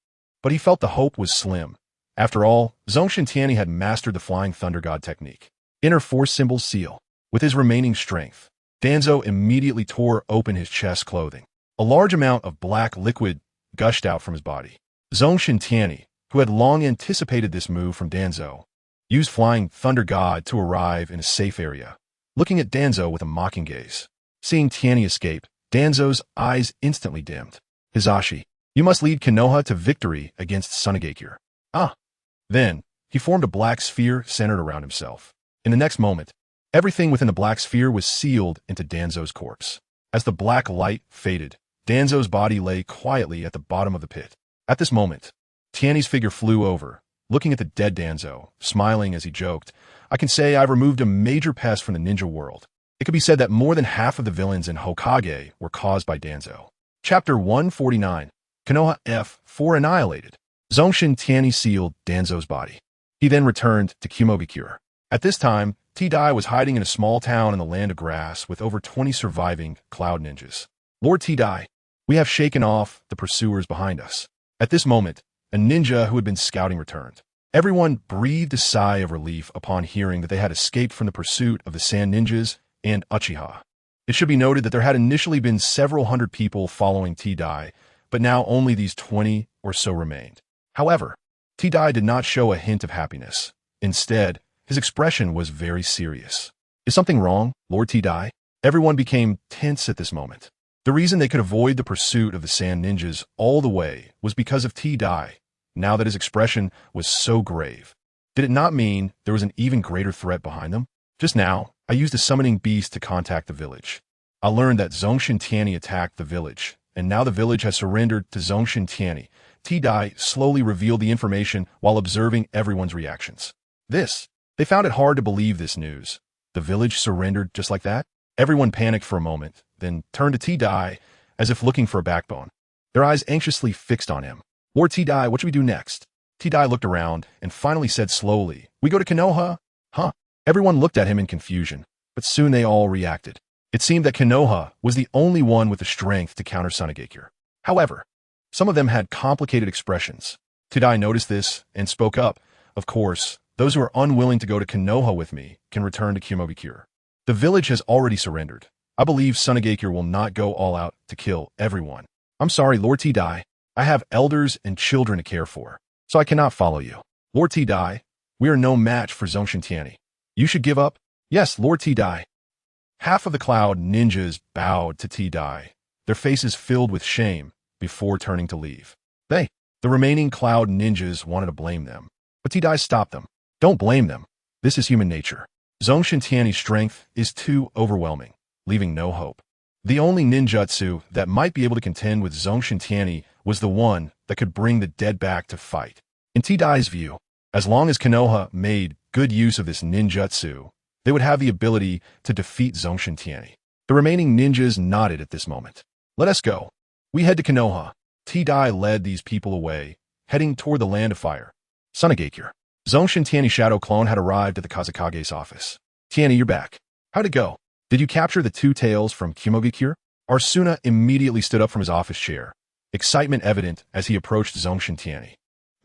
But he felt the hope was slim. After all, Zongshen Tianyi had mastered the Flying Thunder God technique. Inner 4-symbol seal. With his remaining strength, Danzo immediately tore open his chest clothing. A large amount of black liquid gushed out from his body. Zongshen Tianyi, who had long anticipated this move from Danzo, used Flying Thunder God to arrive in a safe area, looking at Danzo with a mocking gaze. Seeing Tianyi escape, Danzo's eyes instantly dimmed. Hizashi, you must lead Konoha to victory against Sunagakure. Ah! Then, he formed a black sphere centered around himself. In the next moment, everything within the black sphere was sealed into Danzo's corpse. As the black light faded, Danzo's body lay quietly at the bottom of the pit. At this moment, Tianyi's figure flew over, looking at the dead Danzo, smiling as he joked, I can say I've removed a major pest from the ninja world. It could be said that more than half of the villains in Hokage were caused by Danzo. Chapter 149, Konoha F4 Annihilated. Zongshen Tianyi sealed Danzo's body. He then returned to Sunagakure. At this time, T-Dai was hiding in a small town in the land of grass with over 20 surviving cloud ninjas. Lord T-Dai, we have shaken off the pursuers behind us. At this moment, a ninja who had been scouting returned. Everyone breathed a sigh of relief upon hearing that they had escaped from the pursuit of the Sand Ninjas and Uchiha. It should be noted that there had initially been several hundred people following T-Dai, but now only these 20 or so remained. However, T-Dai did not show a hint of happiness. Instead, his expression was very serious. Is something wrong, Lord T-Dai? Everyone became tense at this moment. The reason they could avoid the pursuit of the Sand Ninjas all the way was because of T-Dai, now that his expression was so grave. Did it not mean there was an even greater threat behind them? Just now, I used a summoning beast to contact the village. I learned that Zongshen Tianyi attacked the village, and now the village has surrendered to Zongshen Tianyi. T-Dai slowly revealed the information while observing everyone's reactions. They found it hard to believe this news. The village surrendered just like that? Everyone panicked for a moment, then turned to T-Dai as if looking for a backbone. Their eyes anxiously fixed on him. Lord T-Dai, what should we do next? T-Dai looked around and finally said slowly, we go to Konoha? Huh? Everyone looked at him in confusion, but soon they all reacted. It seemed that Konoha was the only one with the strength to counter Sunagakure. However, some of them had complicated expressions. T-Dai noticed this and spoke up. Of course, those who are unwilling to go to Konoha with me can return to Sunagakure. The village has already surrendered. I believe Sunagakure will not go all out to kill everyone. I'm sorry, Lord T. Dai. I have elders and children to care for, so I cannot follow you. Lord T. Dai, we are no match for Zongshen Tianyi. You should give up? Yes, Lord T. Dai. Half of the cloud ninjas bowed to T. Dai, their faces filled with shame, before turning to leave. The remaining cloud ninjas wanted to blame them, but T. Dai stopped them. Don't blame them. This is human nature. Zongshen Tianyi's strength is too overwhelming, leaving no hope. The only ninjutsu that might be able to contend with Zongshen Tianyi was the one that could bring the dead back to fight. In T. Dai's view, as long as Konoha made good use of this ninjutsu, they would have the ability to defeat Zongshen Tianyi. The remaining ninjas nodded at this moment. Let us go. We head to Konoha. T. Dai led these people away, heading toward the land of fire. Sunagakure. Zongshen Tianyi Shadow Clone had arrived at the Kazakage's office. Tianyi, you're back. How'd it go? Did you capture the two tails from Sunagakure? Suna immediately stood up from his office chair, excitement evident as he approached Zongshen Tianyi.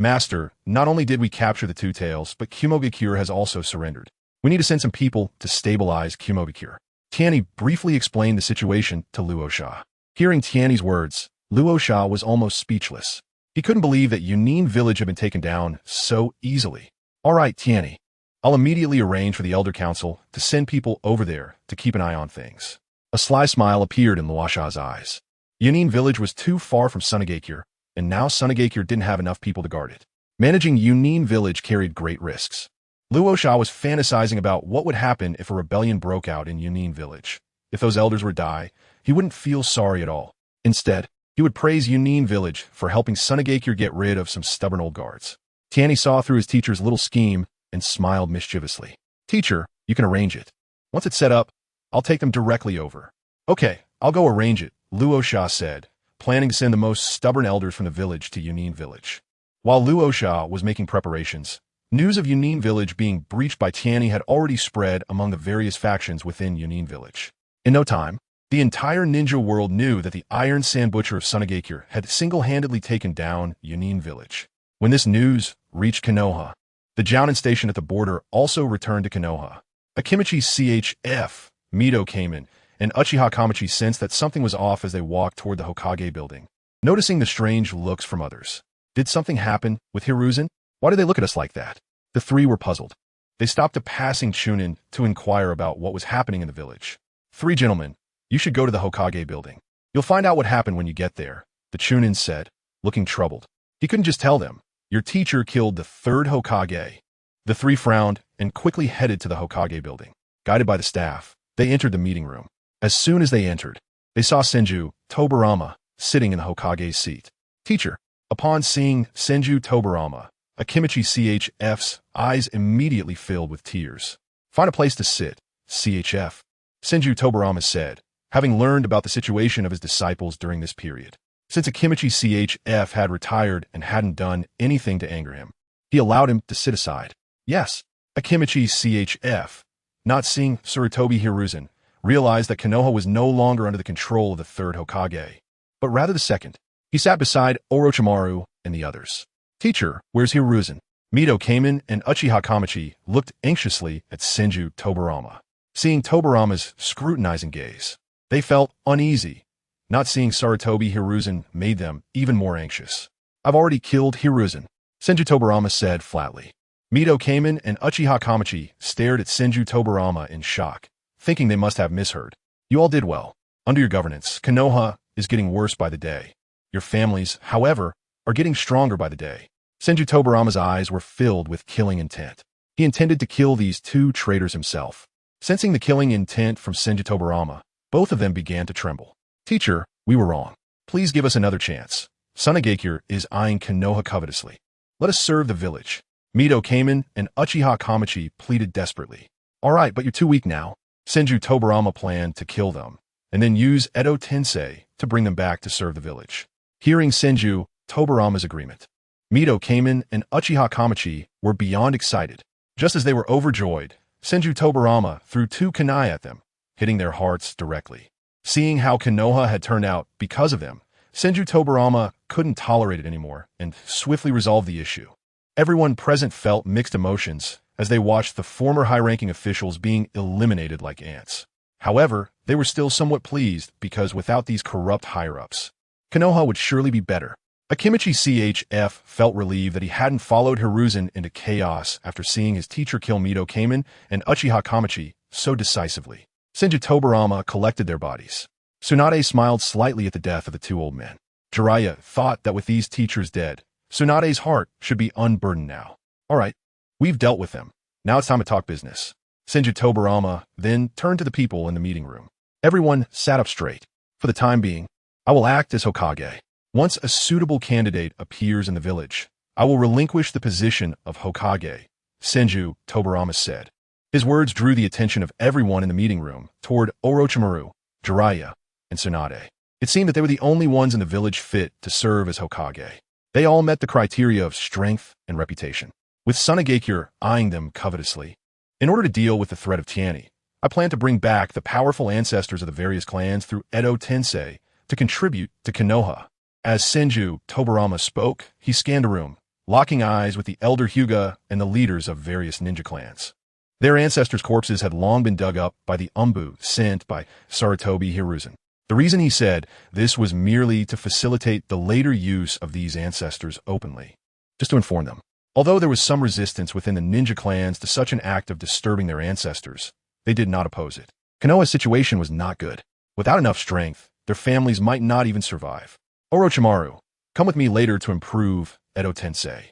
Master, not only did we capture the two tails, but Sunagakure has also surrendered. We need to send some people to stabilize Sunagakure. Tianyi briefly explained the situation to Luo Sha. Hearing Tianyi's words, Luo Sha was almost speechless. He couldn't believe that Yunin village had been taken down so easily. All right, Tianyi. I'll immediately arrange for the Elder Council to send people over there to keep an eye on things. A sly smile appeared in Luo Sha's eyes. Yunin village was too far from Sunagakure, and now Sunagakure didn't have enough people to guard it. Managing Yunin village carried great risks. Luo Sha was fantasizing about what would happen if a rebellion broke out in Yunin village. If those elders were to die, he wouldn't feel sorry at all. Instead, he would praise Yunin village for helping Sunagakure get rid of some stubborn old guards. Tianyi saw through his teacher's little scheme and smiled mischievously. Teacher, you can arrange it. Once it's set up, I'll take them directly over. Okay, I'll go arrange it, Luo Sha said, planning to send the most stubborn elders from the village to Yunin village. While Luo Sha was making preparations, news of Yunin village being breached by Tianyi had already spread among the various factions within Yunin village. In no time, the entire ninja world knew that the Iron Sand Butcher of Sunagakure had single-handedly taken down Yunin village. When this news reached Konoha, the Jounin station at the border also returned to Konoha. Akimichi CHF, Mito came in, and Uchiha Kamichi sensed that something was off as they walked toward the Hokage building, noticing the strange looks from others. Did something happen with Hiruzen? Why did they look at us like that? The three were puzzled. They stopped a passing Chunin to inquire about what was happening in the village. Three gentlemen, you should go to the Hokage building. You'll find out what happened when you get there, the Chunin said, looking troubled. He couldn't just tell them. Your teacher killed the third Hokage. The three frowned and quickly headed to the Hokage building. Guided by the staff, they entered the meeting room. As soon as they entered, they saw Senju Tobarama sitting in the Hokage's seat. Teacher, upon seeing Senju Tobarama, Akimichi CHF's eyes immediately filled with tears. Find a place to sit, CHF. Senju Tobarama said, having learned about the situation of his disciples during this period. Since Akimichi CHF had retired and hadn't done anything to anger him, he allowed him to sit aside. Yes, Akimichi CHF, not seeing Tsurutobi Hiruzen, realized that Konoha was no longer under the control of the third Hokage, but rather the second. He sat beside Orochimaru and the others. Teacher, where's Hiruzen? Mito came in and Uchiha Kamichi looked anxiously at Senju Tobarama. Seeing Tobarama's scrutinizing gaze, they felt uneasy. Not seeing Sarutobi Hiruzen made them even more anxious. I've already killed Hiruzen, Senju Tobarama said flatly. Mito came in and Uchiha Kamichi stared at Senju Tobarama in shock, thinking they must have misheard. You all did well. Under your governance, Konoha is getting worse by the day. Your families, however, are getting stronger by the day. Senju Tobarama's eyes were filled with killing intent. He intended to kill these two traitors himself. Sensing the killing intent from Senju Tobarama, both of them began to tremble. Teacher, we were wrong. Please give us another chance. Sunagakure is eyeing Konoha covetously. Let us serve the village. Mito came in and Uchiha Kamichi pleaded desperately. All right, but you're too weak now. Senju Tobarama planned to kill them, and then use Edo Tensei to bring them back to serve the village. Hearing Senju Tobarama's agreement, Mito came in and Uchiha Kamichi were beyond excited. Just as they were overjoyed, Senju Tobarama threw two kunai at them, hitting their hearts directly. Seeing how Konoha had turned out because of them, Senju Tobarama couldn't tolerate it anymore and swiftly resolved the issue. Everyone present felt mixed emotions as they watched the former high-ranking officials being eliminated like ants. However, they were still somewhat pleased because without these corrupt higher-ups, Konoha would surely be better. Akimichi CHF felt relieved that he hadn't followed Hiruzen into chaos after seeing his teacher kill Mito Kamen and Uchiha Kamachi so decisively. Senju Tobarama collected their bodies. Tsunade smiled slightly at the death of the two old men. Jiraiya thought that with these teachers dead, Tsunade's heart should be unburdened now. All right, we've dealt with them. Now it's time to talk business. Senju Tobarama then turned to the people in the meeting room. Everyone sat up straight. For the time being, I will act as Hokage. Once a suitable candidate appears in the village, I will relinquish the position of Hokage, Senju Tobarama said. His words drew the attention of everyone in the meeting room toward Orochimaru, Jiraiya, and Tsunade. It seemed that they were the only ones in the village fit to serve as Hokage. They all met the criteria of strength and reputation, with Sunagakure eyeing them covetously. In order to deal with the threat of Tianyi, I plan to bring back the powerful ancestors of the various clans through Edo Tensei to contribute to Konoha. As Senju Tobarama spoke, he scanned the room, locking eyes with the elder Hyuga and the leaders of various ninja clans. Their ancestors' corpses had long been dug up by the umbu sent by Sarutobi Hiruzen. The reason he said this was merely to facilitate the later use of these ancestors openly, just to inform them. Although there was some resistance within the ninja clans to such an act of disturbing their ancestors, they did not oppose it. Konoha's situation was not good. Without enough strength, their families might not even survive. Orochimaru, come with me later to improve Edo Tensei.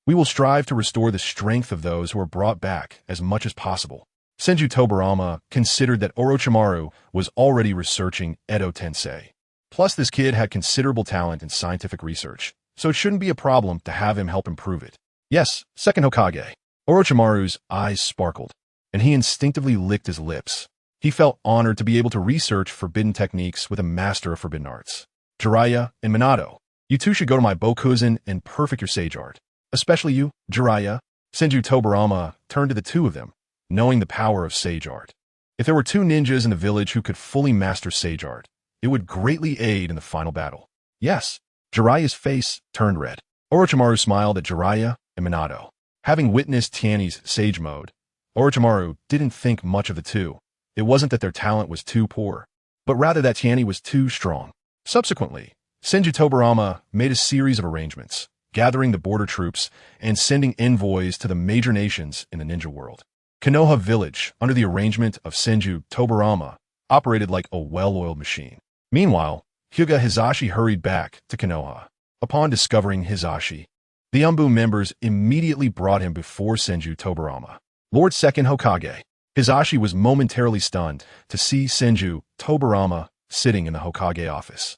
We will strive to restore the strength of those who are brought back as much as possible. Senju Tobarama considered that Orochimaru was already researching Edo Tensei. Plus, this kid had considerable talent in scientific research, so it shouldn't be a problem to have him help improve it. Yes, second Hokage. Orochimaru's eyes sparkled, and he instinctively licked his lips. He felt honored to be able to research forbidden techniques with a master of forbidden arts. Jiraiya and Minato, you two should go to my Bokuzen and perfect your sage art. Especially you, Jiraiya. Senju Tobarama turned to the two of them, knowing the power of sage art. If there were two ninjas in the village who could fully master sage art, it would greatly aid in the final battle. Yes. Jiraiya's face turned red. Orochimaru smiled at Jiraiya and Minato. Having witnessed Tianyi's sage mode, Orochimaru didn't think much of the two. It wasn't that their talent was too poor, but rather that Tianyi was too strong. Subsequently, Senju Tobarama made a series of arrangements, gathering the border troops and sending envoys to the major nations in the ninja world. Konoha village, under the arrangement of Senju Tobarama, operated like a well-oiled machine. Meanwhile, Hyuga Hizashi hurried back to Konoha. Upon discovering Hizashi, the Umbu members immediately brought him before Senju Tobarama. Lord Second Hokage. Hizashi was momentarily stunned to see Senju Tobarama sitting in the Hokage office.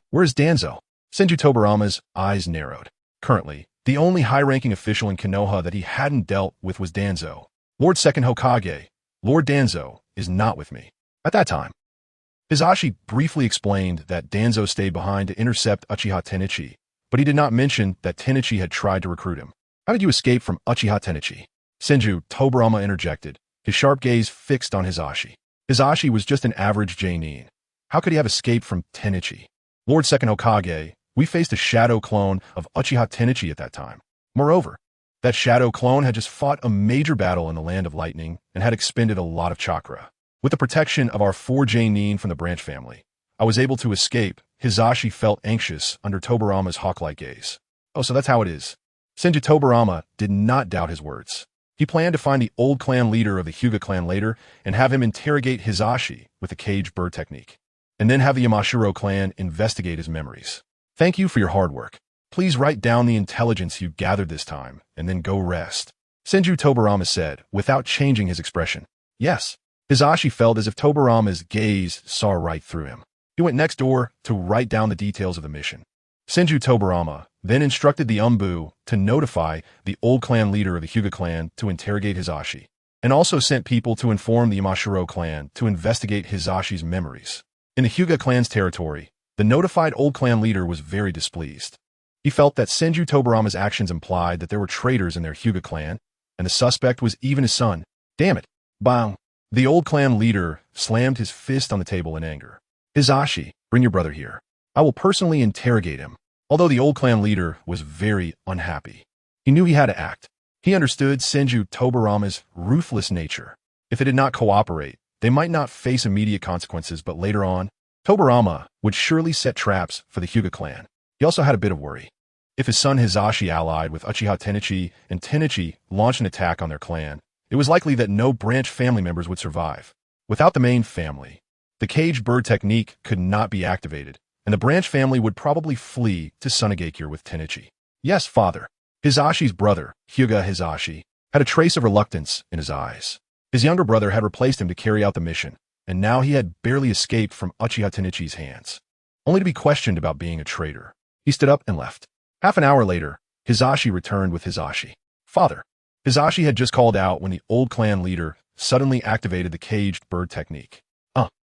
Where's Danzo? Senju Tobarama's eyes narrowed. Currently, the only high-ranking official in Konoha that he hadn't dealt with was Danzo. Lord Second Hokage, Lord Danzo, is not with me. At that time, Hizashi briefly explained that Danzo stayed behind to intercept Uchiha Tenichi, but he did not mention that Tenichi had tried to recruit him. How did you escape from Uchiha Tenichi? Senju Tobarama interjected, his sharp gaze fixed on Hizashi. Hizashi was just an average Genin. How could he have escaped from Tenichi? Lord Second Hokage, we faced a shadow clone of Uchiha Tenichi at that time. Moreover, that shadow clone had just fought a major battle in the Land of Lightning and had expended a lot of chakra. With the protection of our 4 Genin from the branch family, I was able to escape. Hizashi felt anxious under Tobarama's hawk-like gaze. Oh, so that's how it is. Senju Tobarama did not doubt his words. He planned to find the old clan leader of the Hyuga clan later and have him interrogate Hizashi with the cage bird technique, and then have the Yamashiro clan investigate his memories. Thank you for your hard work. Please write down the intelligence you gathered this time, and then go rest. Senju Tobarama said, without changing his expression. Yes. Hizashi felt as if Tobarama's gaze saw right through him. He went next door to write down the details of the mission. Senju Tobarama then instructed the Umbu to notify the old clan leader of the Hyuga clan to interrogate Hizashi, and also sent people to inform the Yamashiro clan to investigate Hizashi's memories. In the Hyuga clan's territory, the notified old clan leader was very displeased. He felt that Senju Tobarama's actions implied that there were traitors in their Hyuga clan, and the suspect was even his son. Damn it. Bang. The old clan leader slammed his fist on the table in anger. Hizashi, bring your brother here. I will personally interrogate him. Although the old clan leader was very unhappy, he knew he had to act. He understood Senju Tobarama's ruthless nature. If they did not cooperate, They might not face immediate consequences, but later on, Tobarama would surely set traps for the Hyuga clan. He also had a bit of worry. If his son Hizashi allied with Uchiha Tennichi and Tennichi launched an attack on their clan, it was likely that no branch family members would survive. Without the main family, the caged bird technique could not be activated, and the branch family would probably flee to Sunagakure with Tennichi. Yes, father. Hizashi's brother, Hyuga Hizashi, had a trace of reluctance in his eyes. His younger brother had replaced him to carry out the mission, and now he had barely escaped from Uchiha Tennichi's hands, only to be questioned about being a traitor. He stood up and left. Half an hour later, Hizashi returned with Hizashi. Father. Hizashi had just called out when the old clan leader suddenly activated the caged bird technique.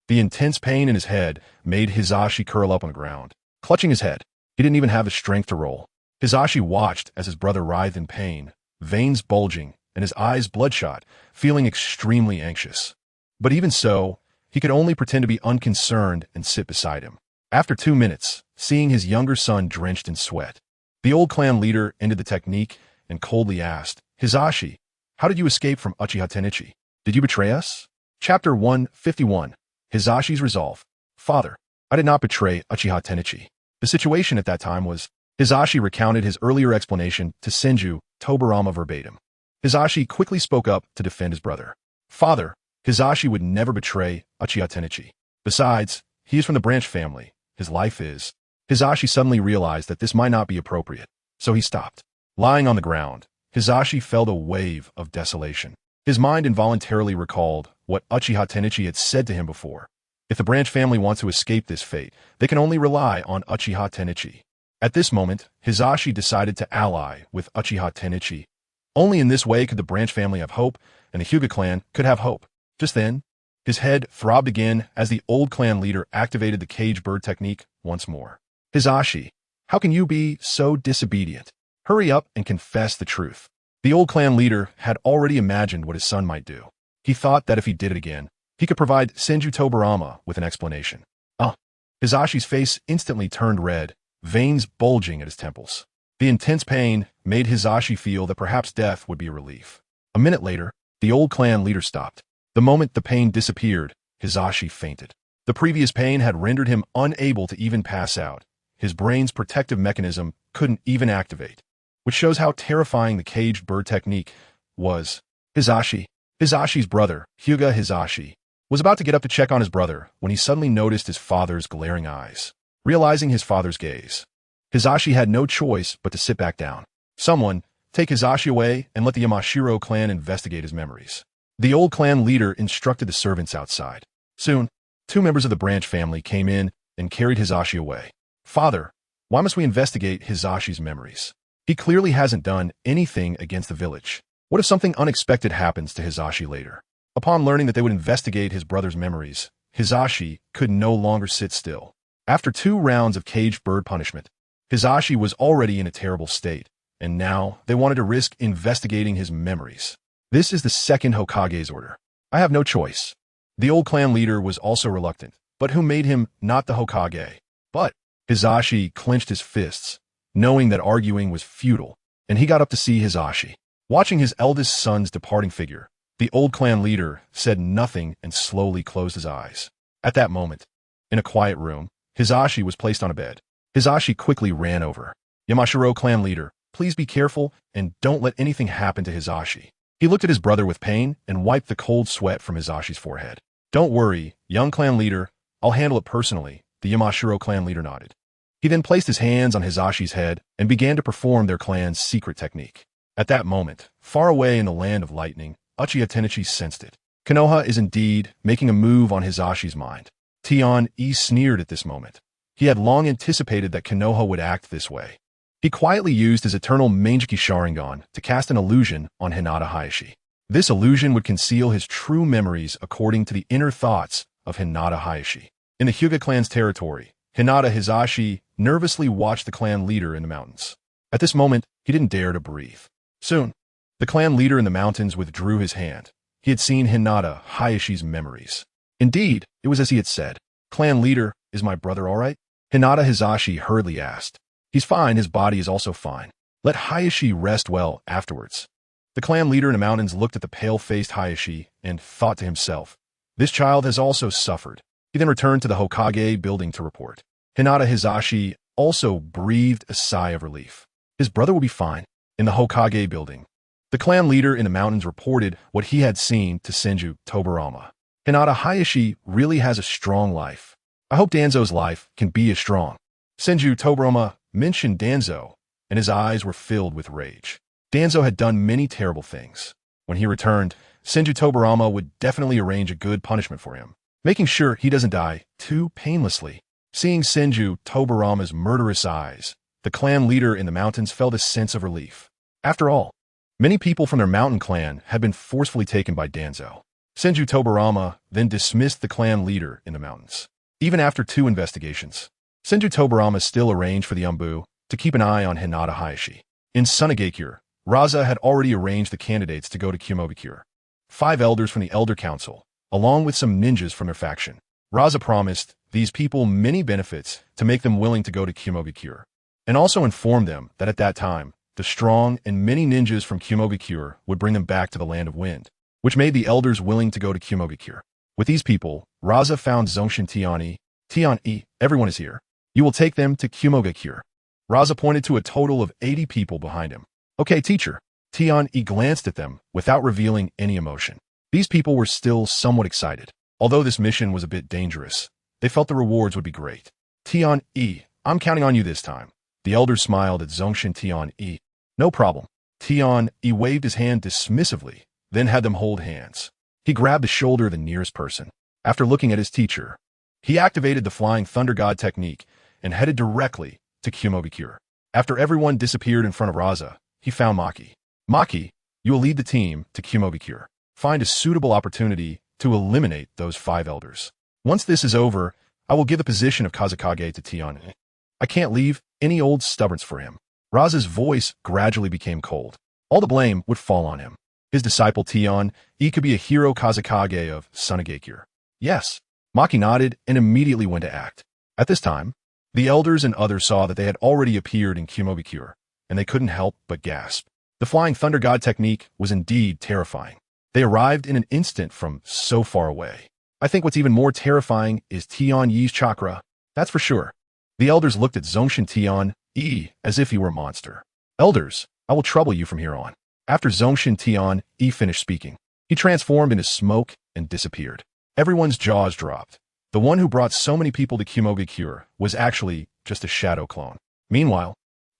The intense pain in his head made Hizashi curl up on the ground, clutching his head. He didn't even have the strength to roll. Hizashi watched as his brother writhed in pain, veins bulging, and his eyes bloodshot, feeling extremely anxious. But even so, he could only pretend to be unconcerned and sit beside him. After 2 minutes, seeing his younger son drenched in sweat, the old clan leader ended the technique and coldly asked, Hizashi, how did you escape from Uchiha Tennichi? Did you betray us? Chapter 151. Hizashi's resolve. Father, I did not betray Uchiha Tennichi. The situation at that time was, Hizashi recounted his earlier explanation to Senju Tobarama verbatim. Hizashi quickly spoke up to defend his brother. Father, Hizashi would never betray Uchiha Tennichi. Besides, he is from the branch family. His life is. Hizashi suddenly realized that this might not be appropriate, so he stopped. Lying on the ground, Hizashi felt a wave of desolation. His mind involuntarily recalled what Uchiha Tennichi had said to him before. If the branch family wants to escape this fate, they can only rely on Uchiha Tennichi. At this moment, Hizashi decided to ally with Uchiha Tennichi. Only in this way could the branch family have hope, and the Hyuga clan could have hope. Just then, his head throbbed again as the old clan leader activated the cage bird technique once more. Hizashi, how can you be so disobedient? Hurry up and confess the truth. The old clan leader had already imagined what his son might do. He thought that if he did it again, he could provide Senju Tobarama with an explanation. Hizashi's face instantly turned red, veins bulging at his temples. The intense pain made Hizashi feel that perhaps death would be a relief. A minute later, the old clan leader stopped. The moment the pain disappeared, Hizashi fainted. The previous pain had rendered him unable to even pass out. His brain's protective mechanism couldn't even activate, which shows how terrifying the caged bird technique was. Hizashi's brother, Hyuga Hizashi, was about to get up to check on his brother when he suddenly noticed his father's glaring eyes. Realizing his father's gaze, Hizashi had no choice but to sit back down. Someone, take Hizashi away and let the Yamashiro clan investigate his memories. The old clan leader instructed the servants outside. Soon, 2 members of the branch family came in and carried Hizashi away. Father, why must we investigate Hizashi's memories? He clearly hasn't done anything against the village. What if something unexpected happens to Hizashi later? Upon learning that they would investigate his brother's memories, Hizashi could no longer sit still. After 2 rounds of caged bird punishment, Hizashi was already in a terrible state, and now they wanted to risk investigating his memories. This is the second Hokage's order. I have no choice. The old clan leader was also reluctant, but who made him not the Hokage? But Hizashi clenched his fists, knowing that arguing was futile, and he got up to see Hizashi. Watching his eldest son's departing figure, the old clan leader said nothing and slowly closed his eyes. At that moment, in a quiet room, Hizashi was placed on a bed. Hizashi quickly ran over. Yamashiro clan leader, please be careful and don't let anything happen to Hizashi. He looked at his brother with pain and wiped the cold sweat from Hizashi's forehead. Don't worry, young clan leader, I'll handle it personally, the Yamashiro clan leader nodded. He then placed his hands on Hizashi's head and began to perform their clan's secret technique. At that moment, far away in the land of lightning, Uchiha Tennichi sensed it. Konoha is indeed making a move on Hizashi's mind. Tianyi sneered at this moment. He had long anticipated that Konoha would act this way. He quietly used his eternal Mangeki Sharingan to cast an illusion on Hinata Hayashi. This illusion would conceal his true memories according to the inner thoughts of Hinata Hayashi. In the Hyuga clan's territory, Hinata Hizashi nervously watched the clan leader in the mountains. At this moment, he didn't dare to breathe. Soon, the clan leader in the mountains withdrew his hand. He had seen Hinata Hayashi's memories. Indeed, it was as he had said. Clan leader, is my brother all right? Hinata Hizashi hurriedly asked. He's fine, his body is also fine. Let Hayashi rest well afterwards. The clan leader in the mountains looked at the pale-faced Hayashi and thought to himself, This child has also suffered. He then returned to the Hokage building to report. Hinata Hizashi also breathed a sigh of relief. His brother will be fine. In the Hokage building, the clan leader in the mountains reported what he had seen to Senju Tobarama. Hinata Hayashi really has a strong life. I hope Danzo's life can be as strong. Senju Tobarama mentioned Danzo, and his eyes were filled with rage. Danzo had done many terrible things. When he returned, Senju Tobarama would definitely arrange a good punishment for him, making sure he doesn't die too painlessly. Seeing Senju Tobarama's murderous eyes, the clan leader in the mountains felt a sense of relief. After all, many people from their mountain clan had been forcefully taken by Danzo. Senju Tobarama then dismissed the clan leader in the mountains. Even after 2 investigations, Senju Tobarama still arranged for the Umbu to keep an eye on Hinata Hayashi. In Sunagakure, Raza had already arranged the candidates to go to Kumogakure. 5 elders from the Elder Council, along with some ninjas from their faction. Raza promised these people many benefits to make them willing to go to Kumogakure, and also informed them that at that time, the strong and many ninjas from Kumogakure would bring them back to the Land of Wind, which made the elders willing to go to Kumogakure. With these people, Raza found Zongshen Tianyi. Tianyi, everyone is here. You will take them to Kumogakure. Raza pointed to a total of 80 people behind him. Okay, teacher. Tianyi glanced at them without revealing any emotion. These people were still somewhat excited. Although this mission was a bit dangerous, they felt the rewards would be great. Tianyi, I'm counting on you this time. The elders smiled at Zongshen Tianyi. No problem. Tianyi waved his hand dismissively, then had them hold hands. He grabbed the shoulder of the nearest person. After looking at his teacher, he activated the Flying Thunder God technique and headed directly to Kumogakure. After everyone disappeared in front of Raza, he found Maki. Maki, you will lead the team to Kumogakure. Find a suitable opportunity to eliminate those 5 elders. Once this is over, I will give the position of Kazekage to Tianyi. I can't leave any old stubborns for him. Raza's voice gradually became cold. All the blame would fall on him. His disciple Tianyi could be a hero Kazekage of Sunagakure. Yes. Maki nodded and immediately went to act. At this time, the elders and others saw that they had already appeared in Kumogakure, and they couldn't help but gasp. The Flying Thunder God technique was indeed terrifying. They arrived in an instant from so far away. I think what's even more terrifying is Tianyi's chakra. That's for sure. The elders looked at Zongshen Tianyi as if he were a monster. Elders, I will trouble you from here on. After Zongshen Tianyi finished speaking, he transformed into smoke and disappeared. Everyone's jaws dropped. The one who brought so many people to Kumogakure was actually just a shadow clone. Meanwhile,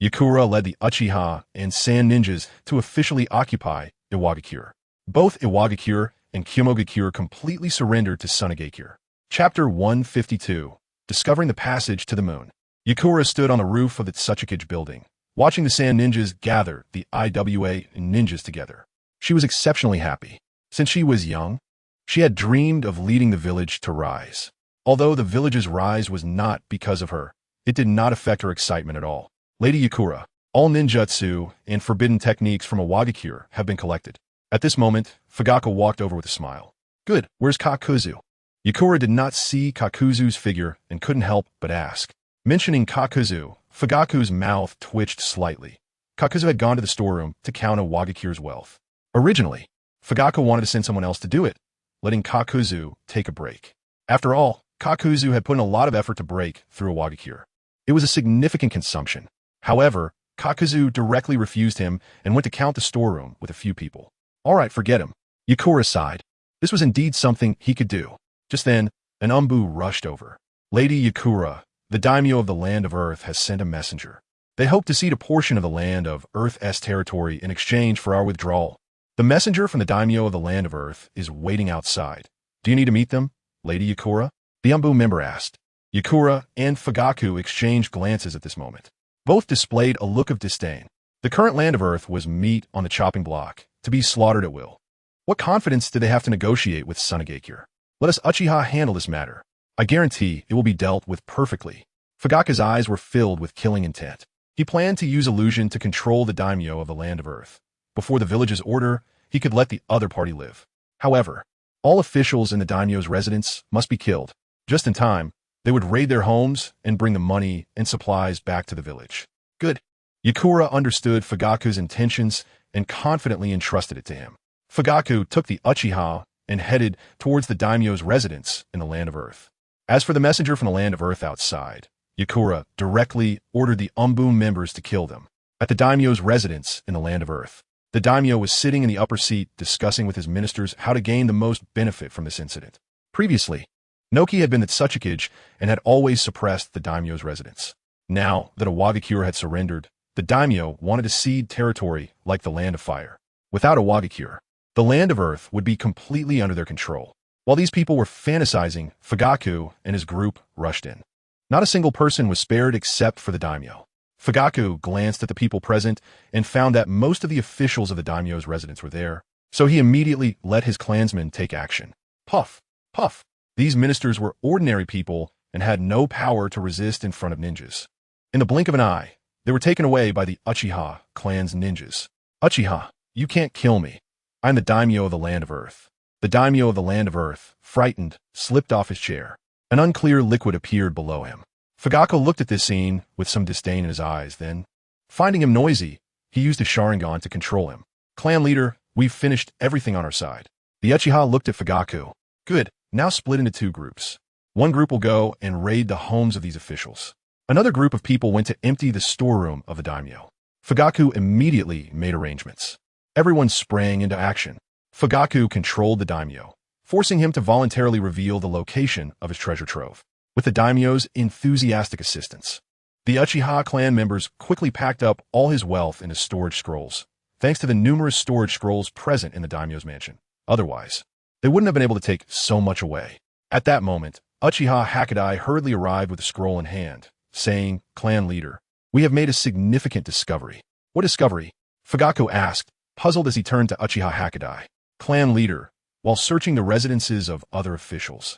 Yakura led the Uchiha and Sand Ninjas to officially occupy Iwagakure. Both Iwagakure and Kumogakure completely surrendered to Sunagakure. Chapter 152, Discovering the Passage to the Moon. Yakura stood on the roof of the Tsuchikage building, watching the Sand Ninjas gather the IWA ninjas together. She was exceptionally happy. Since she was young, she had dreamed of leading the village to rise. Although the village's rise was not because of her, it did not affect her excitement at all. Lady Yakura, all ninjutsu and forbidden techniques from Iwagakure have been collected. At this moment, Fugaka walked over with a smile. Good, where's Kakuzu? Yakura did not see Kakuzu's figure and couldn't help but ask. Mentioning Kakuzu, Fugaku's mouth twitched slightly. Kakuzu had gone to the storeroom to count Iwagakure's wealth. Originally, Fugaka wanted to send someone else to do it, letting Kakuzu take a break. After all, Kakuzu had put in a lot of effort to break through Iwagakure. It was a significant consumption. However, Kakuzu directly refused him and went to count the storeroom with a few people. All right, forget him. Yakura sighed. This was indeed something he could do. Just then, an Umbu rushed over. Lady Yakura, the daimyo of the Land of Earth, has sent a messenger. They hope to cede a portion of the Land of Earth's territory in exchange for our withdrawal. The messenger from the daimyo of the Land of Earth is waiting outside. Do you need to meet them, Lady Yakura? The Umbu member asked. Yakura and Fugaku exchanged glances at this moment. Both displayed a look of disdain. The current Land of Earth was meat on the chopping block, to be slaughtered at will. What confidence did they have to negotiate with Sunagakure? Let us Uchiha handle this matter. I guarantee it will be dealt with perfectly. Fugaka's eyes were filled with killing intent. He planned to use illusion to control the daimyo of the Land of Earth. Before the village's order, he could let the other party live. However, all officials in the daimyo's residence must be killed. Just in time, they would raid their homes and bring the money and supplies back to the village. Good. Yakura understood Fugaku's intentions and confidently entrusted it to him. Fugaku took the Uchiha and headed towards the daimyo's residence in the land of Earth. As for the messenger from the land of Earth outside, Yakura directly ordered the Umbun members to kill them. At the daimyo's residence in the land of Earth, the daimyo was sitting in the upper seat discussing with his ministers how to gain the most benefit from this incident. Previously, Noki had been at Tsuchikage and had always suppressed the daimyo's residence. Now that Iwagakure had surrendered, the daimyo wanted to cede territory like the Land of Fire. Without Iwagakure, the Land of Earth would be completely under their control. While these people were fantasizing, Fugaku and his group rushed in. Not a single person was spared except for the daimyo. Fugaku glanced at the people present and found that most of the officials of the daimyo's residence were there, so he immediately let his clansmen take action. Puff! Puff! These ministers were ordinary people and had no power to resist in front of ninjas. In the blink of an eye, they were taken away by the Uchiha clan's ninjas. Uchiha, you can't kill me. I'm the daimyo of the Land of Earth. The daimyo of the Land of Earth, frightened, slipped off his chair. An unclear liquid appeared below him. Fugaku looked at this scene with some disdain in his eyes, then, finding him noisy, he used his Sharingan to control him. Clan leader, we've finished everything on our side. The Uchiha looked at Fugaku. Good, now split into two groups. One group will go and raid the homes of these officials. Another group of people went to empty the storeroom of the daimyo. Fugaku immediately made arrangements. Everyone sprang into action. Fugaku controlled the daimyo, forcing him to voluntarily reveal the location of his treasure trove. With the daimyo's enthusiastic assistance, the Uchiha clan members quickly packed up all his wealth into storage scrolls, thanks to the numerous storage scrolls present in the daimyo's mansion. Otherwise, they wouldn't have been able to take so much away. At that moment, Uchiha Hakadai hurriedly arrived with a scroll in hand, saying, Clan leader, we have made a significant discovery. What discovery? Fugaku asked, puzzled as he turned to Uchiha Hakadai. Clan leader, while searching the residences of other officials,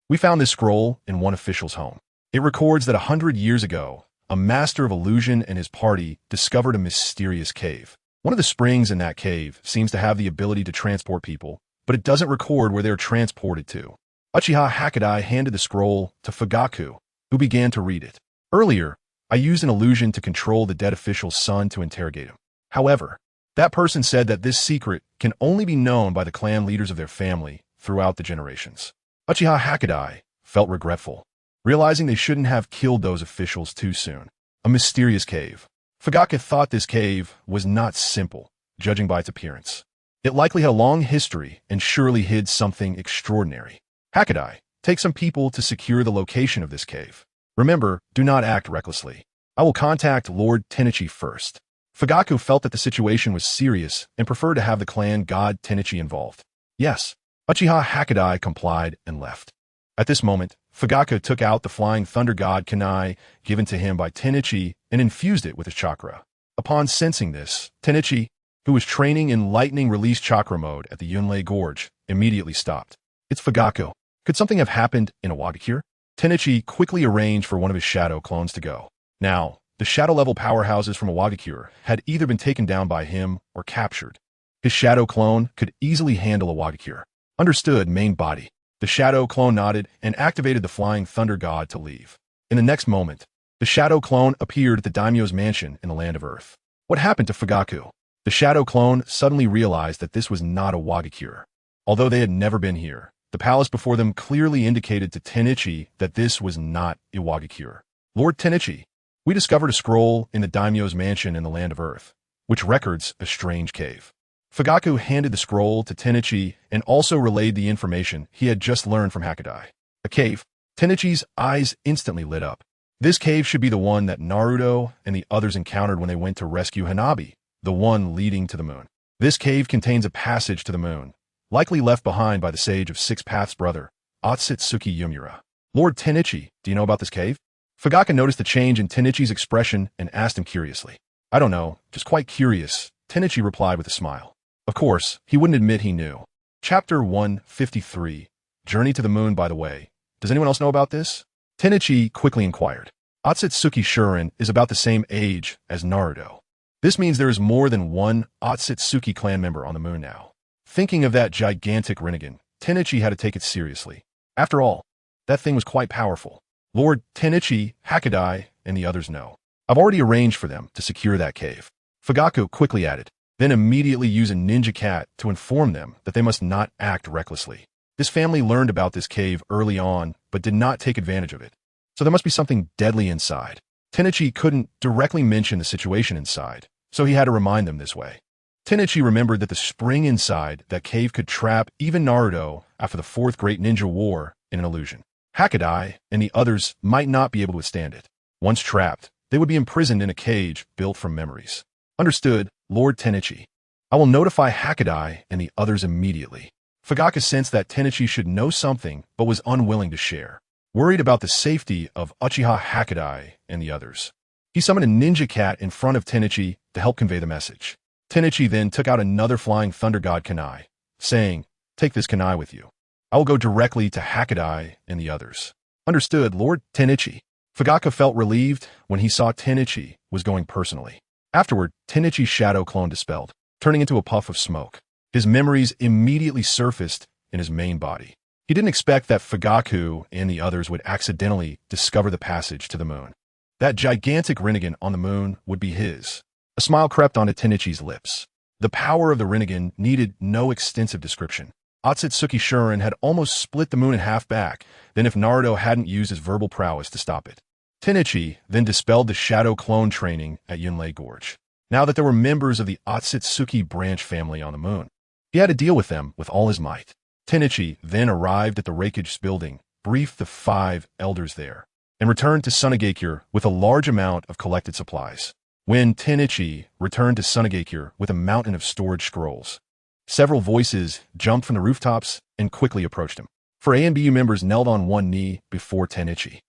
we found this scroll in one official's home. It records that 100 years ago, a master of illusion and his party discovered a mysterious cave. One of the springs in that cave seems to have the ability to transport people, but it doesn't record where they're transported to. Uchiha Hakadai handed the scroll to Fugaku, who began to read it. Earlier, I used an illusion to control the dead official's son to interrogate him. However, that person said that this secret can only be known by the clan leaders of their family throughout the generations. Uchiha Hakadai felt regretful, realizing they shouldn't have killed those officials too soon. A mysterious cave. Fugaku thought this cave was not simple, judging by its appearance. It likely had a long history and surely hid something extraordinary. Hakadai, take some people to secure the location of this cave. Remember, do not act recklessly. I will contact Lord Tennichi first. Fugaku felt that the situation was serious and preferred to have the clan god Tennichi involved. Yes. Uchiha Hakadai complied and left. At this moment, Fugaku took out the flying thunder god Kanai given to him by Tennichi and infused it with his chakra. Upon sensing this, Tennichi, who was training in lightning release chakra mode at the Yunlei Gorge, immediately stopped. It's Fugaku. Could something have happened in Iwagakure? Tennichi quickly arranged for one of his shadow clones to go. Now, the shadow-level powerhouses from Iwagakure had either been taken down by him or captured. His shadow clone could easily handle Iwagakure. Understood, main body. The shadow clone nodded and activated the flying thunder god to leave. In the next moment, the shadow clone appeared at the daimyo's mansion in the Land of Earth. What happened to Fugaku? The shadow clone suddenly realized that this was not Iwagakure. Although they had never been here, the palace before them clearly indicated to Tennichi that this was not Iwagakure. Lord Tennichi, we discovered a scroll in the daimyo's mansion in the Land of Earth, which records a strange cave. Fugaku handed the scroll to Tennichi and also relayed the information he had just learned from Hakadai. A cave. Tennichi's eyes instantly lit up. This cave should be the one that Naruto and the others encountered when they went to rescue Hanabi, the one leading to the moon. This cave contains a passage to the moon, likely left behind by the sage of Six Paths' brother, Otsutsuki Yumura. Lord Tennichi, do you know about this cave? Fugaku noticed the change in Tennichi's expression and asked him curiously. I don't know, just quite curious, Tennichi replied with a smile. Of course, he wouldn't admit he knew. Chapter 153, Journey to the Moon, by the way. Does anyone else know about this? Tennichi quickly inquired. Otsutsuki Shurin is about the same age as Naruto. This means there is more than one Otsutsuki clan member on the moon now. Thinking of that gigantic Rinnegan, Tennichi had to take it seriously. After all, that thing was quite powerful. Lord Tennichi, Hakadai, and the others know. I've already arranged for them to secure that cave. Fugaku quickly added. then immediately use a ninja cat to inform them that they must not act recklessly. This family learned about this cave early on, but did not take advantage of it. So there must be something deadly inside. Tenchi couldn't directly mention the situation inside, so he had to remind them this way. Tenchi remembered that the spring inside that cave could trap even Naruto after the Fourth Great Ninja War in an illusion. Hakadai and the others might not be able to withstand it. Once trapped, they would be imprisoned in a cage built from memories. Understood, Lord Tenchi. I will notify Hakadai and the others immediately. Fugaka sensed that Tenchi should know something but was unwilling to share, worried about the safety of Uchiha Hakadai and the others. He summoned a ninja cat in front of Tenchi to help convey the message. Tenchi then took out another flying thunder god kunai, saying, "Take this kunai with you. I will go directly to Hakadai and the others." Understood, Lord Tenchi. Fugaka felt relieved when he saw Tenchi was going personally. Afterward, Tenchi's shadow clone dispelled, turning into a puff of smoke. His memories immediately surfaced in his main body. He didn't expect that Fugaku and the others would accidentally discover the passage to the moon. That gigantic Rinnegan on the moon would be his. A smile crept onto Tenchi's lips. The power of the Rinnegan needed no extensive description. Otsutsuki Shuren had almost split the moon in half back than if Naruto hadn't used his verbal prowess to stop it. Tenchi then dispelled the shadow clone training at Yunlei Gorge. Now that there were members of the Otsutsuki branch family on the moon, he had to deal with them with all his might. Tenchi then arrived at the Raikage building, briefed the 5 elders there, and returned to Sunagakure with a large amount of collected supplies. When Tenchi returned to Sunagakure with a mountain of storage scrolls, several voices jumped from the rooftops and quickly approached him. 4 ANBU members knelt on one knee before Tenchi.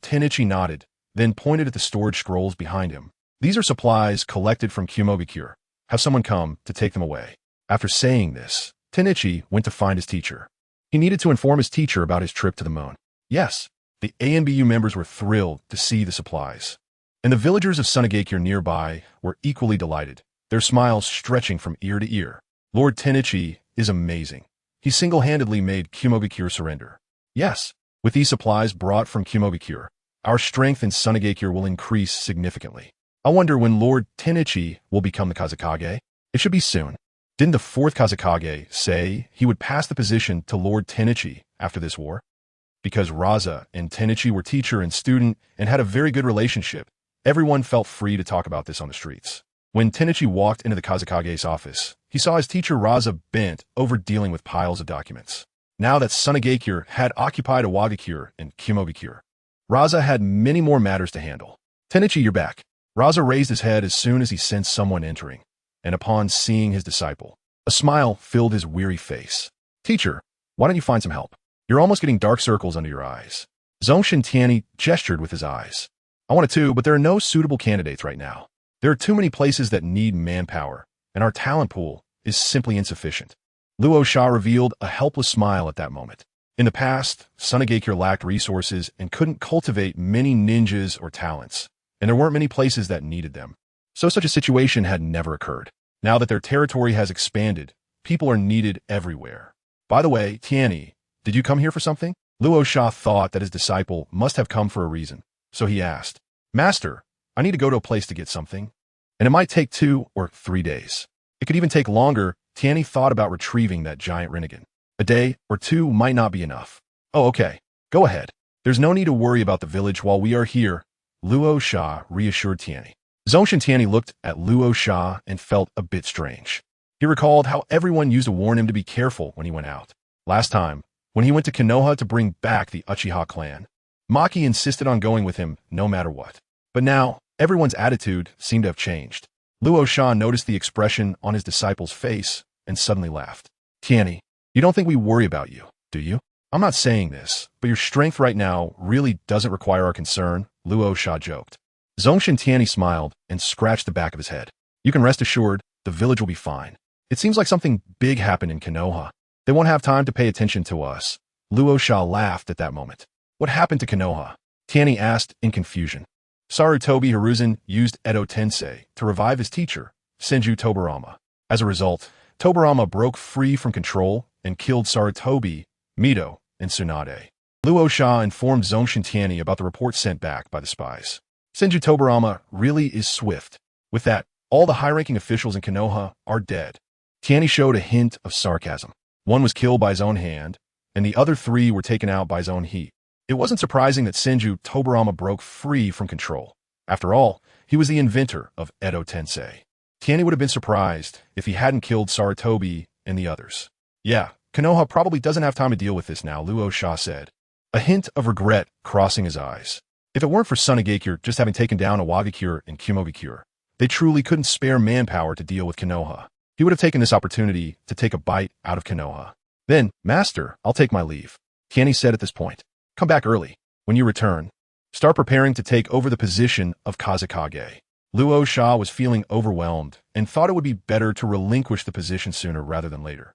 Tenchi nodded, then pointed at the storage scrolls behind him. "These are supplies collected from Kumogakure. Have someone come to take them away." After saying this, Tenchi went to find his teacher. He needed to inform his teacher about his trip to the moon. Yes, the ANBU members were thrilled to see the supplies. And the villagers of Sunagakure nearby were equally delighted, their smiles stretching from ear to ear. Lord Tenchi is amazing. He single-handedly made Kumogakure surrender. Yes, with these supplies brought from Kumogakure, our strength in Sunagakure will increase significantly. I wonder when Lord Tenchi will become the Kazekage? It should be soon. Didn't the 4th Kazekage say he would pass the position to Lord Tenchi after this war? Because Raza and Tenchi were teacher and student and had a very good relationship, everyone felt free to talk about this on the streets. When Tenchi walked into the Kazekage's office, he saw his teacher Raza bent over dealing with piles of documents. Now that Sunagakure had occupied Iwagakure and Kumogakure, Raza had many more matters to handle. "Tenchi, you're back." Raza raised his head as soon as he sensed someone entering, and upon seeing his disciple, a smile filled his weary face. "Teacher, why don't you find some help? You're almost getting dark circles under your eyes." Zongshen Tianyi gestured with his eyes. "I wanted to, but there are no suitable candidates right now. There are too many places that need manpower, and our talent pool is simply insufficient." Luo Sha revealed a helpless smile at that moment. In the past, Sunagakure lacked resources and couldn't cultivate many ninjas or talents, and there weren't many places that needed them. So such a situation had never occurred. Now that their territory has expanded, people are needed everywhere. "By the way, Tianyi, did you come here for something?" Luo Sha thought that his disciple must have come for a reason, so he asked, "Master, I need to go to a place to get something, and it might take 2 or 3 days. It could even take longer." Tianyi thought about retrieving that giant Rinnegan. A day or 2 might not be enough. "Oh, okay. Go ahead. There's no need to worry about the village while we are here," Luo Sha reassured Tianyi. Zongshen Tianyi looked at Luo Sha and felt a bit strange. He recalled how everyone used to warn him to be careful when he went out. Last time, when he went to Konoha to bring back the Uchiha clan, Maki insisted on going with him no matter what. But now, everyone's attitude seemed to have changed. Luo Sha noticed the expression on his disciple's face and suddenly laughed. "Tianyi, you don't think we worry about you, do you? I'm not saying this, but your strength right now really doesn't require our concern," Luo Sha joked. Zongshen Tianyi smiled and scratched the back of his head. "You can rest assured, the village will be fine. It seems like something big happened in Konoha. They won't have time to pay attention to us." Luo Sha laughed at that moment. "What happened to Konoha?" Tianyi asked in confusion. Sarutobi Hiruzen used Edo Tensei to revive his teacher, Senju Tobarama. As a result, Tobarama broke free from control and killed Sarutobi, Mito, and Tsunade. Luo Sha informed Zongshen Tianyi about the report sent back by the spies. "Senju Tobarama really is swift. With that, All the high-ranking officials in Konoha are dead. Tianyi showed a hint of sarcasm. One was killed by his own hand, and the other three were taken out by his own heat. It wasn't surprising that Senju Tobarama broke free from control. After all, he was the inventor of Edo Tensei. Tianyi would have been surprised if he hadn't killed Saratobi and the others. Yeah, Konoha probably doesn't have time to deal with this now, Luo Sha said, a hint of regret crossing his eyes. If it weren't for Sunagakure just having taken down Awagakure and Kumogakure, they truly couldn't spare manpower to deal with Konoha. He would have taken this opportunity to take a bite out of Konoha. Then, Master, I'll take my leave, Tianyi said at this point. Come back early. When you return, start preparing to take over the position of Kazekage. Luo Sha was feeling overwhelmed and thought it would be better to relinquish the position sooner rather than later.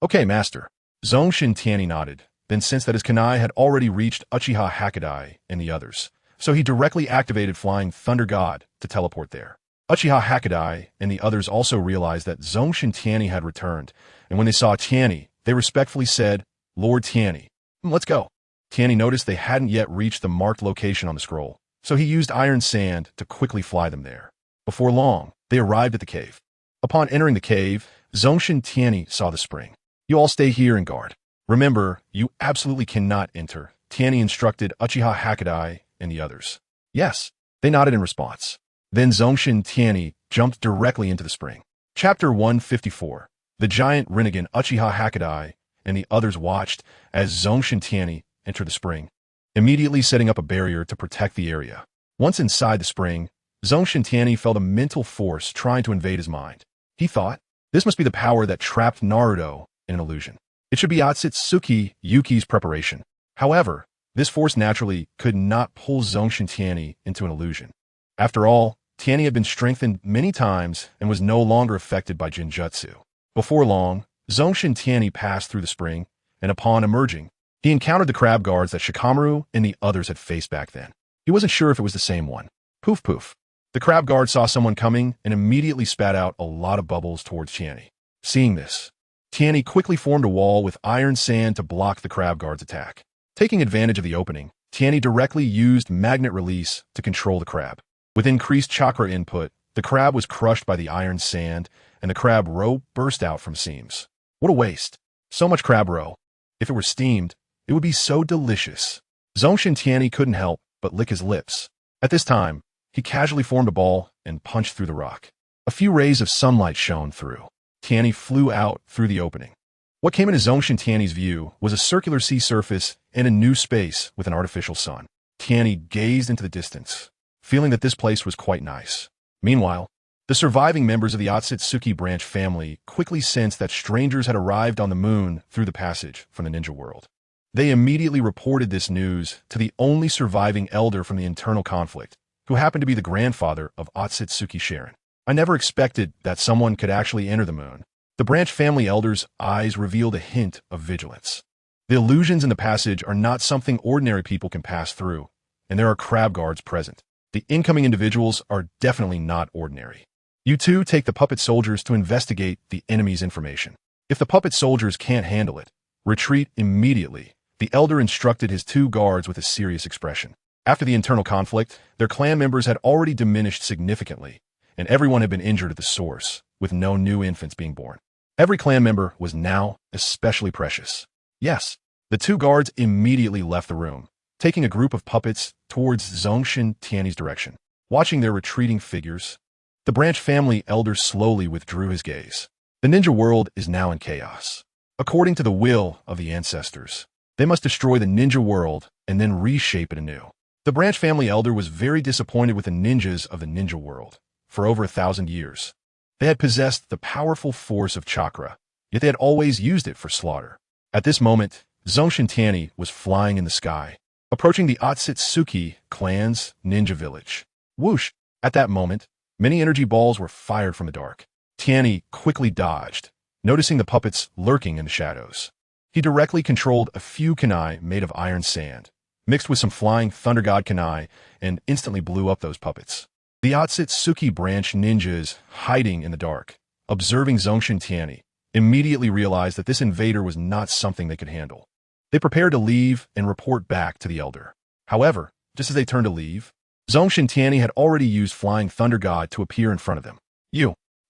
Okay, Master. Zongshen Tianyi nodded, then sensed that his kunai had already reached Uchiha Hakadai and the others, so he directly activated Flying Thunder God to teleport there. Uchiha Hakadai and the others also realized that Zongshen Tianyi had returned, and when they saw Tianyi, they respectfully said, Lord Tianyi, let's go. Tianyi noticed they hadn't yet reached the marked location on the scroll, so he used iron sand to quickly fly them there. Before long, they arrived at the cave. Upon entering the cave, Zongshen Tianyi saw the spring. You all stay here and guard. Remember, you absolutely cannot enter, Tianyi instructed Uchiha Hakadai and the others. Yes, they nodded in response. Then Zongshen Tianyi jumped directly into the spring. Chapter 154. The giant Rinnegan Uchiha Hakadai and the others watched as Zongshen Tianyi entered the spring, immediately setting up a barrier to protect the area. Once inside the spring, Zongshen Tianyi felt a mental force trying to invade his mind. He thought, this must be the power that trapped Naruto in an illusion. It should be Otsutsuki Yuki's preparation. However, this force naturally could not pull Zongshen Tianyi into an illusion. After all, Tianyi had been strengthened many times and was no longer affected by Jinjutsu. Before long, Zongshen Tianyi passed through the spring, and upon emerging, he encountered the crab guards that Shikamaru and the others had faced back then. He wasn't sure if it was the same one. Poof poof. The crab guard saw someone coming and immediately spat out a lot of bubbles towards Tianyi. Seeing this, Tianyi quickly formed a wall with iron sand to block the crab guard's attack. Taking advantage of the opening, Tianyi directly used magnet release to control the crab. With increased chakra input, the crab was crushed by the iron sand, and the crab roe burst out from seams. What a waste. So much crab roe. If it were steamed, it would be so delicious. Zongshen Tianyi couldn't help but lick his lips. At this time, he casually formed a ball and punched through the rock. A few rays of sunlight shone through. Tianyi flew out through the opening. What came into Zongshen Tianyi's view was a circular sea surface and a new space with an artificial sun. Tianyi gazed into the distance, feeling that this place was quite nice. Meanwhile, the surviving members of the Otsutsuki branch family quickly sensed that strangers had arrived on the moon through the passage from the ninja world. They immediately reported this news to the only surviving elder from the internal conflict, who happened to be the grandfather of Otsutsuki Sharon. I never expected that someone could actually enter the moon. The branch family elder's eyes revealed a hint of vigilance. The illusions in the passage are not something ordinary people can pass through, and there are crab guards present. The incoming individuals are definitely not ordinary. You two take the puppet soldiers to investigate the enemy's information. If the puppet soldiers can't handle it, retreat immediately, the elder instructed his two guards with a serious expression. After the internal conflict, their clan members had already diminished significantly, and everyone had been injured at the source, with no new infants being born. Every clan member was now especially precious. Yes, the two guards immediately left the room, taking a group of puppets towards Zongshen Tianyi's direction. Watching their retreating figures, the branch family elder slowly withdrew his gaze. The ninja world is now in chaos. According to the will of the ancestors, they must destroy the ninja world and then reshape it anew. The branch family elder was very disappointed with the ninjas of the ninja world. For over 1,000 years, they had possessed the powerful force of chakra, yet they had always used it for slaughter. At this moment, Zongshen Tianyi was flying in the sky, approaching the Otsutsuki clan's ninja village. Whoosh! At that moment, many energy balls were fired from the dark. Tianyi quickly dodged, noticing the puppets lurking in the shadows. He directly controlled a few kunai made of iron sand, mixed with some flying thunder god kunai, and instantly blew up those puppets. The Otsutsuki branch ninjas, hiding in the dark, observing Zongshen Tianyi, immediately realized that this invader was not something they could handle. They prepared to leave and report back to the elder. However, just as they turned to leave, Zongshen Tianyi had already used Flying Thunder God to appear in front of them.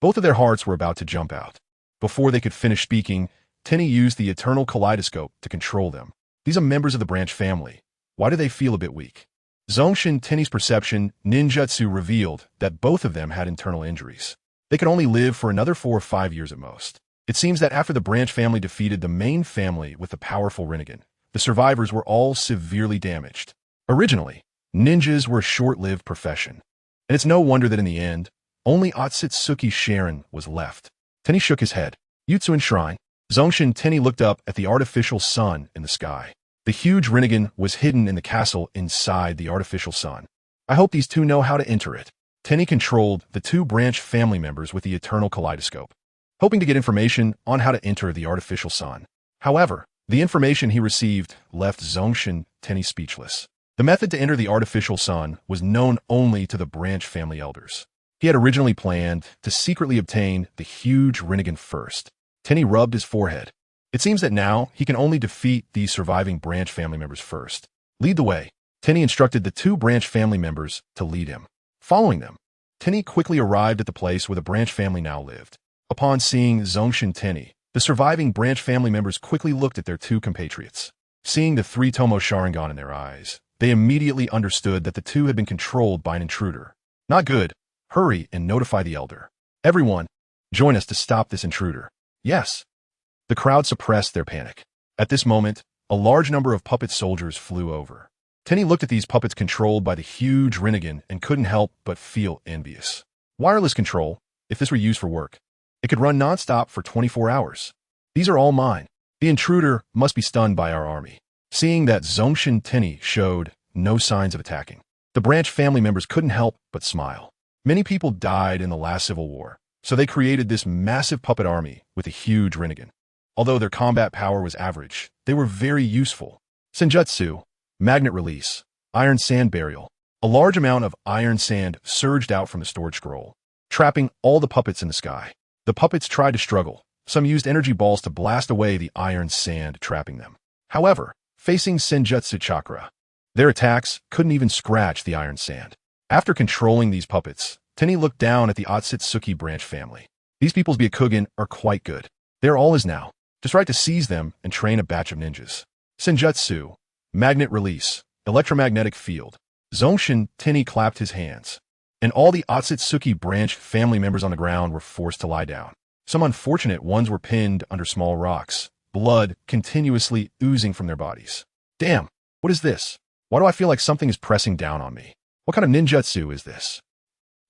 Both of their hearts were about to jump out. Before they could finish speaking, Tianyi used the Eternal Kaleidoscope to control them. These are members of the branch family. Why do they feel a bit weak? Zongshen Tianyi's perception ninjutsu revealed that both of them had internal injuries. They could only live for another 4 or 5 years at most. It seems that after the branch family defeated the main family with the powerful Rinnegan, the survivors were all severely damaged. Originally, ninjas were a short-lived profession. And it's no wonder that in the end, only Otsutsuki Sharon was left. Tianyi shook his head. Jutsu Shrine. Zongshen Tianyi looked up at the artificial sun in the sky. The huge Rinnegan was hidden in the castle inside the artificial sun. I hope these two know how to enter it. Tianyi controlled the 2 branch family members with the Eternal Kaleidoscope, hoping to get information on how to enter the artificial sun. However, the information he received left Zongshen Tianyi speechless. The method to enter the artificial sun was known only to the branch family elders. He had originally planned to secretly obtain the huge Rinnegan first. Tianyi rubbed his forehead. It seems that now he can only defeat these surviving branch family members first. Lead the way. Tianyi instructed the 2 branch family members to lead him. Following them, Tianyi quickly arrived at the place where the branch family now lived. Upon seeing Zongshen Tianyi, the surviving branch family members quickly looked at their 2 compatriots. Seeing the 3-tomo Sharingan in their eyes, they immediately understood that the 2 had been controlled by an intruder. Not good. Hurry and notify the elder. Everyone, join us to stop this intruder. Yes. The crowd suppressed their panic. At this moment, a large number of puppet soldiers flew over. Tianyi looked at these puppets controlled by the huge Rinnegan and couldn't help but feel envious. Wireless control, if this were used for work, it could run non-stop for 24 hours. These are all mine. The intruder must be stunned by our army. Seeing that Zongshen Tianyi showed no signs of attacking, the branch family members couldn't help but smile. Many people died in the last civil war, so they created this massive puppet army with a huge Rinnegan. Although their combat power was average, they were very useful. Senjutsu, magnet release, iron sand burial. A large amount of iron sand surged out from the storage scroll, trapping all the puppets in the sky. The puppets tried to struggle. Some used energy balls to blast away the iron sand trapping them. However, facing Senjutsu chakra, their attacks couldn't even scratch the iron sand. After controlling these puppets, Tianyi looked down at the Otsutsuki branch family. These people's Byakugan are quite good. They're all his now. Just right to seize them and train a batch of ninjas. Senjutsu, magnet release, electromagnetic field. Zongshen Tianyi clapped his hands, and all the Otsutsuki branch family members on the ground were forced to lie down. Some unfortunate ones were pinned under small rocks, blood continuously oozing from their bodies. Damn, what is this? Why do I feel like something is pressing down on me? What kind of ninjutsu is this?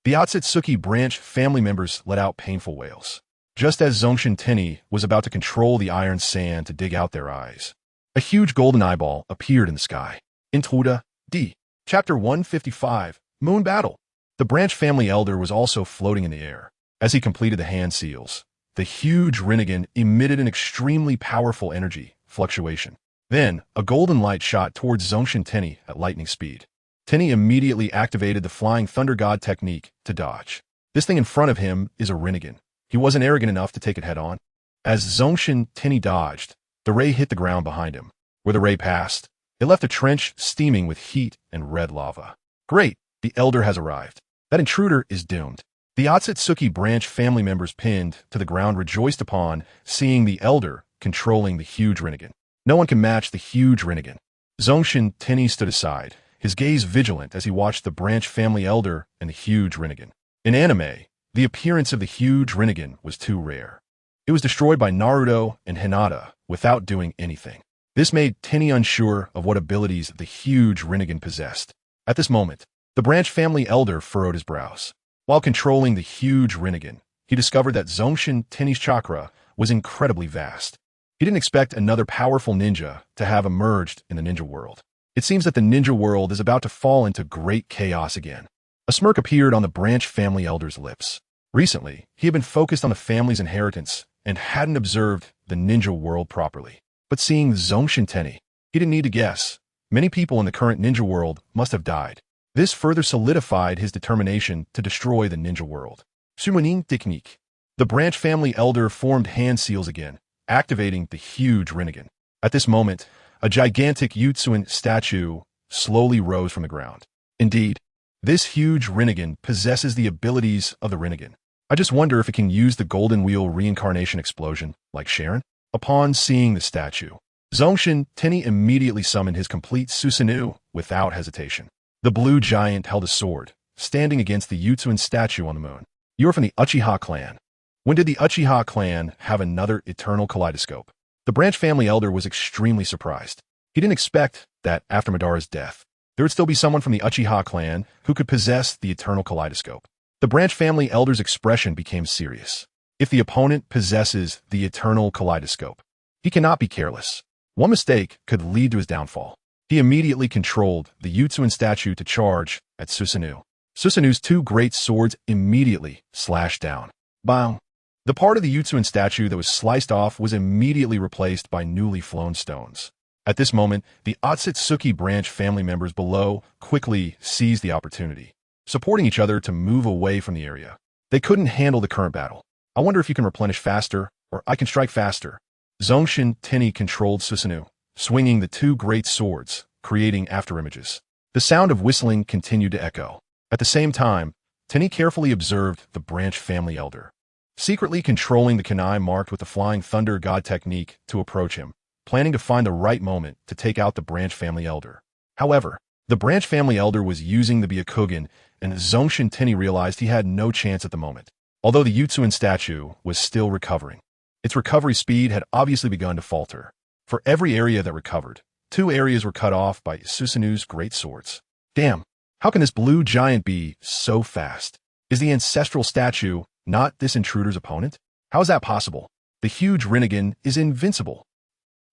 The Otsutsuki branch family members let out painful wails. Just as Zongshen Tianyi was about to control the iron sand to dig out their eyes, a huge golden eyeball appeared in the sky. Intruder D. Chapter 155, Moon Battle. The branch family elder was also floating in the air. As he completed the hand seals, the huge Rinnegan emitted an extremely powerful energy fluctuation. Then, a golden light shot towards Zongshen Tianyi at lightning speed. Tianyi immediately activated the Flying Thunder God technique to dodge. This thing in front of him is a Rinnegan. He wasn't arrogant enough to take it head-on. As Zongshen Tianyi dodged, the ray hit the ground behind him. Where the ray passed, it left a trench steaming with heat and red lava. Great, the elder has arrived. That intruder is doomed. The Otsutsuki branch family members pinned to the ground rejoiced upon seeing the elder controlling the huge Rinnegan. No one can match the huge Rinnegan. Zongshen Tianyi stood aside, his gaze vigilant as he watched the branch family elder and the huge Rinnegan. In anime, the appearance of the huge Rinnegan was too rare. It was destroyed by Naruto and Hinata without doing anything. This made Tianyi unsure of what abilities the huge Rinnegan possessed. At this moment, the branch family elder furrowed his brows. While controlling the huge Rinnegan, he discovered that Zongshen Tianyi's chakra was incredibly vast. He didn't expect another powerful ninja to have emerged in the ninja world. It seems that the ninja world is about to fall into great chaos again. A smirk appeared on the branch family elder's lips. Recently, he had been focused on the family's inheritance and hadn't observed the ninja world properly. But seeing Zongshen Tianyi, he didn't need to guess. Many people in the current ninja world must have died. This further solidified his determination to destroy the ninja world. Summoning technique. The branch family elder formed hand seals again, activating the huge Rinnegan. At this moment, a gigantic Jutsuin statue slowly rose from the ground. Indeed, This huge Rinnegan possesses the abilities of the Rinnegan. I just wonder if it can use the Golden Wheel reincarnation explosion, like Sharon? Upon seeing the statue, Zongshen Tianyi immediately summoned his complete Susanoo without hesitation. The blue giant held a sword, standing against the Yutsuan statue on the moon. You are from the Uchiha clan. When did the Uchiha clan have another eternal kaleidoscope? The branch family elder was extremely surprised. He didn't expect that after Madara's death, there would still be someone from the Uchiha clan who could possess the eternal kaleidoscope. The branch family elder's expression became serious. If the opponent possesses the eternal kaleidoscope, he cannot be careless. One mistake could lead to his downfall. He immediately controlled the Yutsuan statue to charge at Susanoo. Susanoo's two great swords immediately slashed down. Bang! The part of the Yutsuan statue that was sliced off was immediately replaced by newly flown stones. At this moment, the Otsutsuki branch family members below quickly seized the opportunity, supporting each other to move away from the area. They couldn't handle the current battle. I wonder if you can replenish faster, or I can strike faster. Zongshen Tianyi controlled Susanoo, swinging the two great swords, creating afterimages. The sound of whistling continued to echo. At the same time, Tianyi carefully observed the branch family elder, secretly controlling the kunai marked with the Flying Thunder God technique to approach him, planning to find the right moment to take out the branch family elder. However, the branch family elder was using the Byakugan, and Zongshen Tianyi realized he had no chance at the moment. Although the Yutsuan statue was still recovering, its recovery speed had obviously begun to falter. For every area that recovered, 2 areas were cut off by Susanoo's great swords. Damn, how can this blue giant be so fast? Is the ancestral statue not this intruder's opponent? How is that possible? The huge Rinnegan is invincible.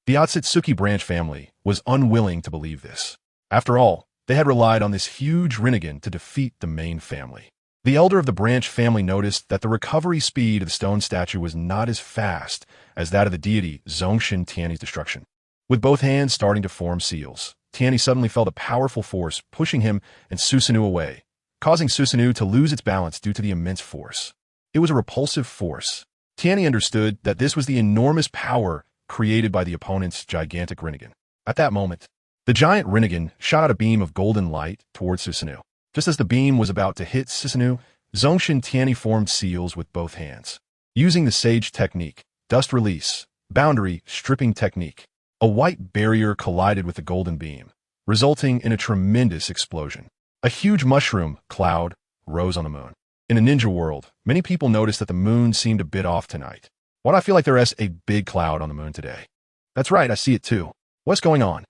The Otsutsuki branch family was unwilling to believe this. After all, they had relied on this huge Rinnegan to defeat the main family. The elder of the branch family noticed that the recovery speed of the stone statue was not as fast as that of the deity Zongshen Tianyi's destruction. With both hands starting to form seals, Tianyi suddenly felt a powerful force pushing him and Susanoo away, causing Susanoo to lose its balance due to the immense force. It was a repulsive force. Tianyi understood that this was the enormous power created by the opponent's gigantic Rinnegan. At that moment, the giant Rinnegan shot out a beam of golden light towards Susanoo. Just as the beam was about to hit Susanoo, Zongshen Tianyi formed seals with both hands. Using the Sage technique, dust release, boundary stripping technique, a white barrier collided with the golden beam, resulting in a tremendous explosion. A huge mushroom cloud rose on the moon. In a ninja world, many people noticed that the moon seemed a bit off tonight. Why do I feel like there is a big cloud on the moon today? That's right, I see it too. What's going on?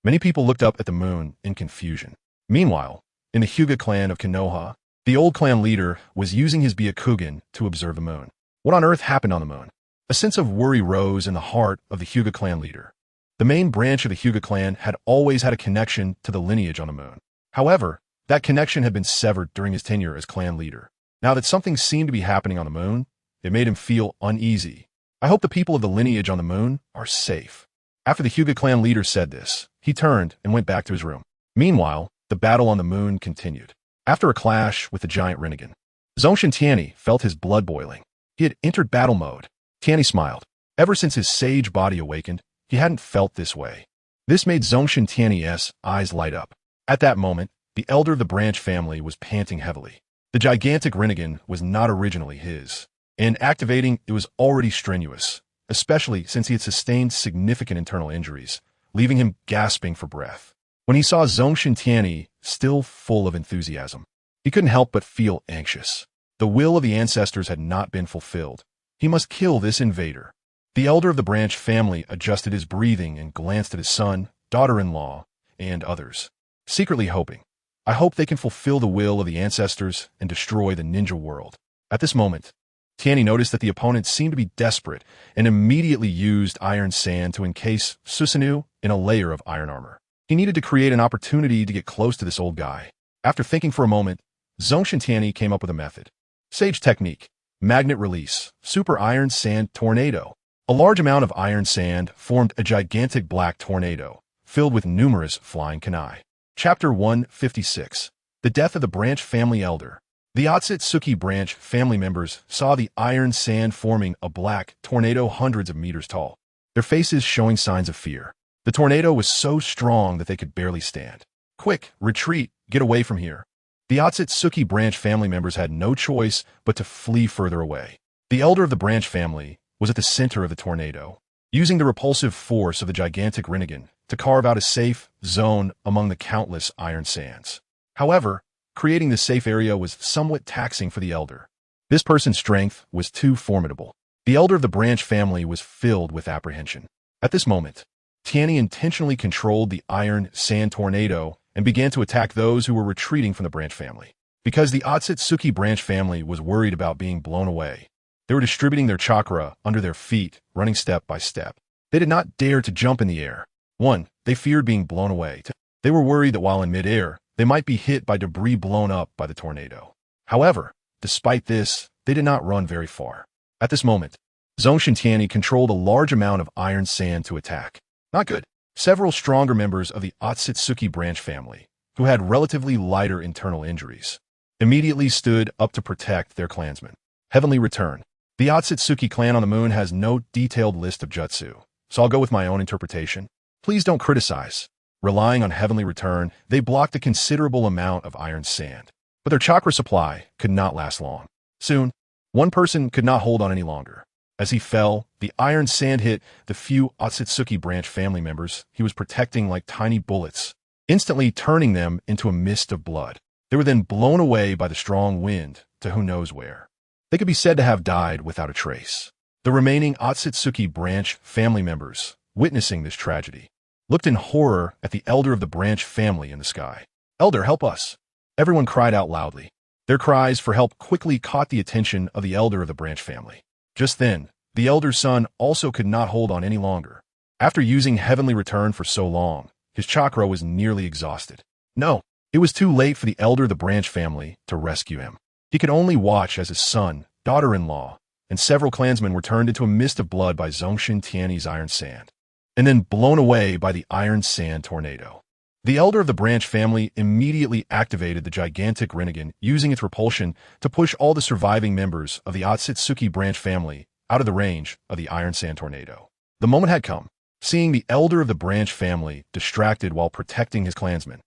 Many people looked up at the moon in confusion. Meanwhile, in the Hyuga clan of Konoha, the old clan leader was using his Byakugan to observe the moon. What on earth happened on the moon? A sense of worry rose in the heart of the Hyuga clan leader. The main branch of the Hyuga clan had always had a connection to the lineage on the moon. However, that connection had been severed during his tenure as clan leader. Now that something seemed to be happening on the moon, it made him feel uneasy. I hope the people of the lineage on the moon are safe. After the Hyuga clan leader said this, he turned and went back to his room. Meanwhile, the battle on the moon continued. After a clash with the giant Rinnegan, Zongshen Tianyi felt his blood boiling. He had entered battle mode. Tianyi smiled. Ever since his sage body awakened, he hadn't felt this way. This made Zongshen Tianyi's eyes light up. At that moment, the elder of the branch family was panting heavily. The gigantic Rinnegan was not originally his, and activating it was already strenuous, especially since he had sustained significant internal injuries, leaving him gasping for breath. When he saw Zongshen Tianyi still full of enthusiasm, he couldn't help but feel anxious. The will of the ancestors had not been fulfilled. He must kill this invader. The elder of the branch family adjusted his breathing and glanced at his son, daughter-in-law, and others, secretly hoping, I hope they can fulfill the will of the ancestors and destroy the ninja world. At this moment, Tianyi noticed that the opponent seemed to be desperate and immediately used iron sand to encase Susanoo in a layer of iron armor. He needed to create an opportunity to get close to this old guy. After thinking for a moment, Zongshen Tianyi came up with a method. Sage technique, magnet release, super iron sand tornado. A large amount of iron sand formed a gigantic black tornado, filled with numerous flying kunai. Chapter 156. The Death of the Branch Family Elder. The Otsutsuki branch family members saw the iron sand forming a black tornado hundreds of meters tall, their faces showing signs of fear. The tornado was so strong that they could barely stand. Quick, retreat, get away from here. The Otsutsuki branch family members had no choice but to flee further away. The elder of the branch family was at the center of the tornado, using the repulsive force of the gigantic Rinnegan to carve out a safe zone among the countless iron sands. However, creating this safe area was somewhat taxing for the elder. This person's strength was too formidable. The elder of the branch family was filled with apprehension. At this moment, Tianyi intentionally controlled the iron sand tornado and began to attack those who were retreating from the branch family. Because the Otsutsuki branch family was worried about being blown away, they were distributing their chakra under their feet, running step by step. They did not dare to jump in the air. 1. They feared being blown away. 2. They were worried that while in midair, they might be hit by debris blown up by the tornado. However, despite this, they did not run very far. At this moment, Zongshen Tianyi controlled a large amount of iron sand to attack. Not good. Several stronger members of the Otsutsuki branch family, who had relatively lighter internal injuries, immediately stood up to protect their clansmen. Heavenly Return. The Otsutsuki clan on the moon has no detailed list of jutsu, so I'll go with my own interpretation. Please don't criticize. Relying on Heavenly Return, they blocked a considerable amount of iron sand, but their chakra supply could not last long. Soon, one person could not hold on any longer. As he fell, the iron sand hit the few Otsutsuki branch family members he was protecting like tiny bullets, instantly turning them into a mist of blood. They were then blown away by the strong wind to who knows where. They could be said to have died without a trace. The remaining Otsutsuki branch family members, witnessing this tragedy, looked in horror at the elder of the branch family in the sky. "Elder, help us!" Everyone cried out loudly. Their cries for help quickly caught the attention of the elder of the branch family. Just then, the elder's son also could not hold on any longer. After using Heavenly Return for so long, his chakra was nearly exhausted. No, it was too late for the elder of the branch family to rescue him. He could only watch as his son, daughter-in-law, and several clansmen were turned into a mist of blood by Zongshen Tianyi's iron sand, and then blown away by the iron sand tornado. The elder of the branch family immediately activated the gigantic Rinnegan, using its repulsion to push all the surviving members of the Otsutsuki branch family out of the range of the iron sand tornado. The moment had come. Seeing the elder of the branch family distracted while protecting his clansmen,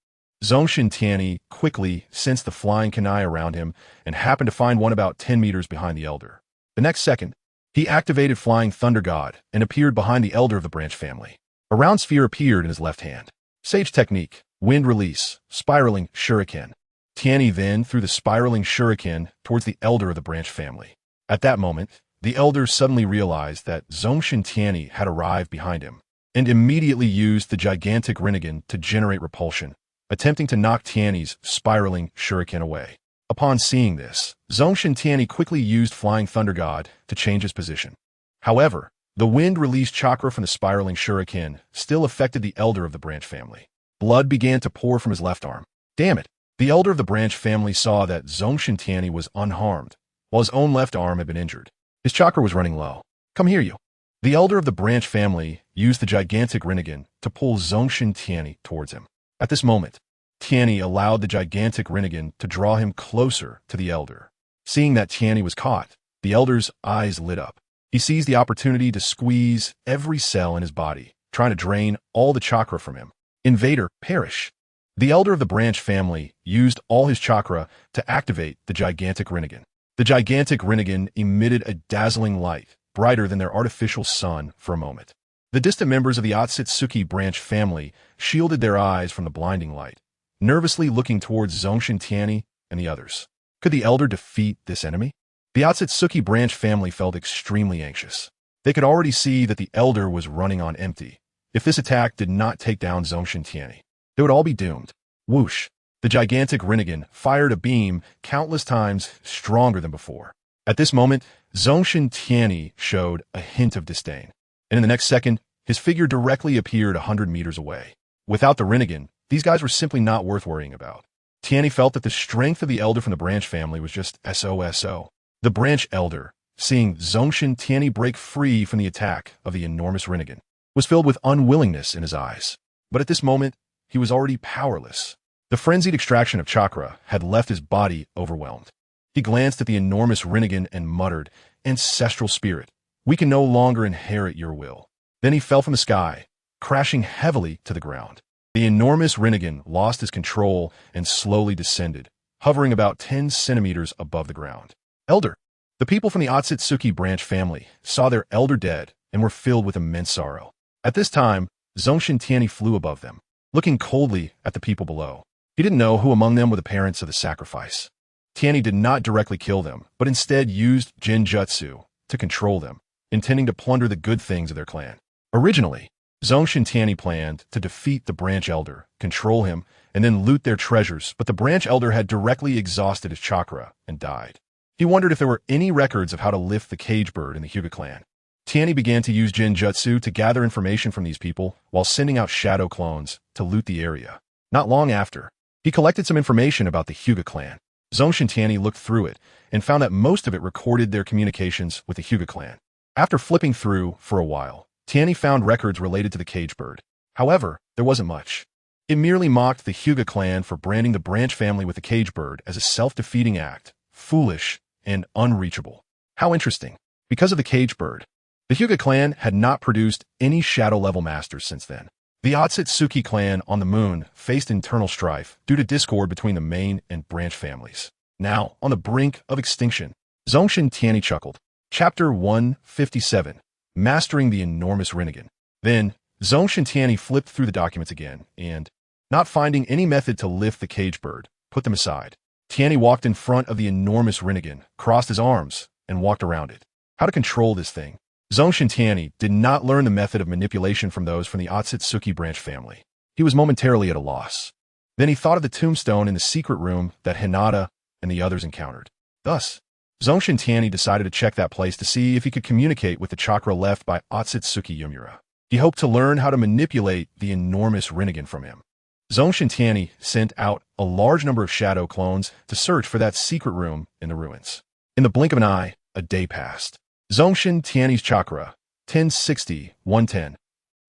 Zongshen Tianyi quickly sensed the flying kunai around him and happened to find one about 10 meters behind the elder. The next second, he activated Flying Thunder God and appeared behind the elder of the branch family. A round sphere appeared in his left hand. Sage Technique, Wind Release, Spiraling Shuriken. Tianyi then threw the spiraling shuriken towards the elder of the branch family. At that moment, the elder suddenly realized that Zongshen Tianyi had arrived behind him, and immediately used the gigantic Rinnegan to generate repulsion, attempting to knock Tianyi's spiraling shuriken away. Upon seeing this, Zongshen Tianyi quickly used Flying Thunder God to change his position. However, the wind-released chakra from the spiraling shuriken still affected the elder of the branch family. Blood began to pour from his left arm. Damn it! The elder of the branch family saw that Zongshen Tianyi was unharmed, while his own left arm had been injured. His chakra was running low. "Come here, you." The elder of the branch family used the gigantic Rinnegan to pull Zongshen Tianyi towards him. At this moment, Tianyi allowed the gigantic Rinnegan to draw him closer to the elder. Seeing that Tianyi was caught, the elder's eyes lit up. He seized the opportunity to squeeze every cell in his body, trying to drain all the chakra from him. Invader, perish. The elder of the branch family used all his chakra to activate the gigantic Rinnegan. The gigantic Rinnegan emitted a dazzling light, brighter than their artificial sun for a moment. The distant members of the Otsutsuki branch family shielded their eyes from the blinding light, nervously looking towards Zongshen Tianyi and the others. Could the elder defeat this enemy? The Otsutsuki branch family felt extremely anxious. They could already see that the elder was running on empty. If this attack did not take down Zongshen Tianyi, they would all be doomed. Whoosh! The gigantic Rinnegan fired a beam countless times stronger than before. At this moment, Zongshen Tianyi showed a hint of disdain, and in the next second, his figure directly appeared 100 meters away. Without the Rinnegan, these guys were simply not worth worrying about. Tianyi felt that the strength of the elder from the branch family was just SOSO. The branch elder, seeing Zongshen Tianyi break free from the attack of the enormous Rinnegan, was filled with unwillingness in his eyes. But at this moment, he was already powerless. The frenzied extraction of chakra had left his body overwhelmed. He glanced at the enormous Rinnegan and muttered, "Ancestral spirit, we can no longer inherit your will." Then he fell from the sky, crashing heavily to the ground. The enormous Rinnegan lost his control and slowly descended, hovering about 10 centimeters above the ground. Elder. The people from the Otsutsuki branch family saw their elder dead and were filled with immense sorrow. At this time, Zongshen Tianyi flew above them, looking coldly at the people below. He didn't know who among them were the parents of the sacrifice. Tianyi did not directly kill them, but instead used Jinjutsu to control them, intending to plunder the good things of their clan. Originally, Zongshen Tianyi planned to defeat the branch elder, control him, and then loot their treasures, but the branch elder had directly exhausted his chakra and died. He wondered if there were any records of how to lift the cage bird in the Hyuga clan. Tianyi began to use Jinjutsu to gather information from these people while sending out shadow clones to loot the area. Not long after, he collected some information about the Hyuga clan. Zongshen Tianyi looked through it and found that most of it recorded their communications with the Hyuga clan. After flipping through for a while, Tianyi found records related to the cage bird. However, there wasn't much. It merely mocked the Hyuga clan for branding the branch family with the cage bird as a self-defeating act, foolish, and unreachable. How interesting. Because of the cage bird, the Hyuga clan had not produced any shadow-level masters since then. The Otsutsuki clan on the moon faced internal strife due to discord between the main and branch families. Now, on the brink of extinction, Zongshen Tianyi chuckled. Chapter 157, Mastering the Enormous Rinnegan. Then, Zongshen Tianyi flipped through the documents again and, not finding any method to lift the cage bird, put them aside. Tianyi walked in front of the enormous Rinnegan, crossed his arms, and walked around it. How to control this thing? Zongshen Tianyi did not learn the method of manipulation from those from the Otsutsuki branch family. He was momentarily at a loss. Then he thought of the tombstone in the secret room that Hinata and the others encountered. Thus, Zongshen Tianyi decided to check that place to see if he could communicate with the chakra left by Otsutsuki Yumura. He hoped to learn how to manipulate the enormous Rinnegan from him. Zongshen Tianyi sent out a large number of shadow clones to search for that secret room in the ruins. In the blink of an eye, a day passed. Zongshen Tianyi's chakra, 1060-110.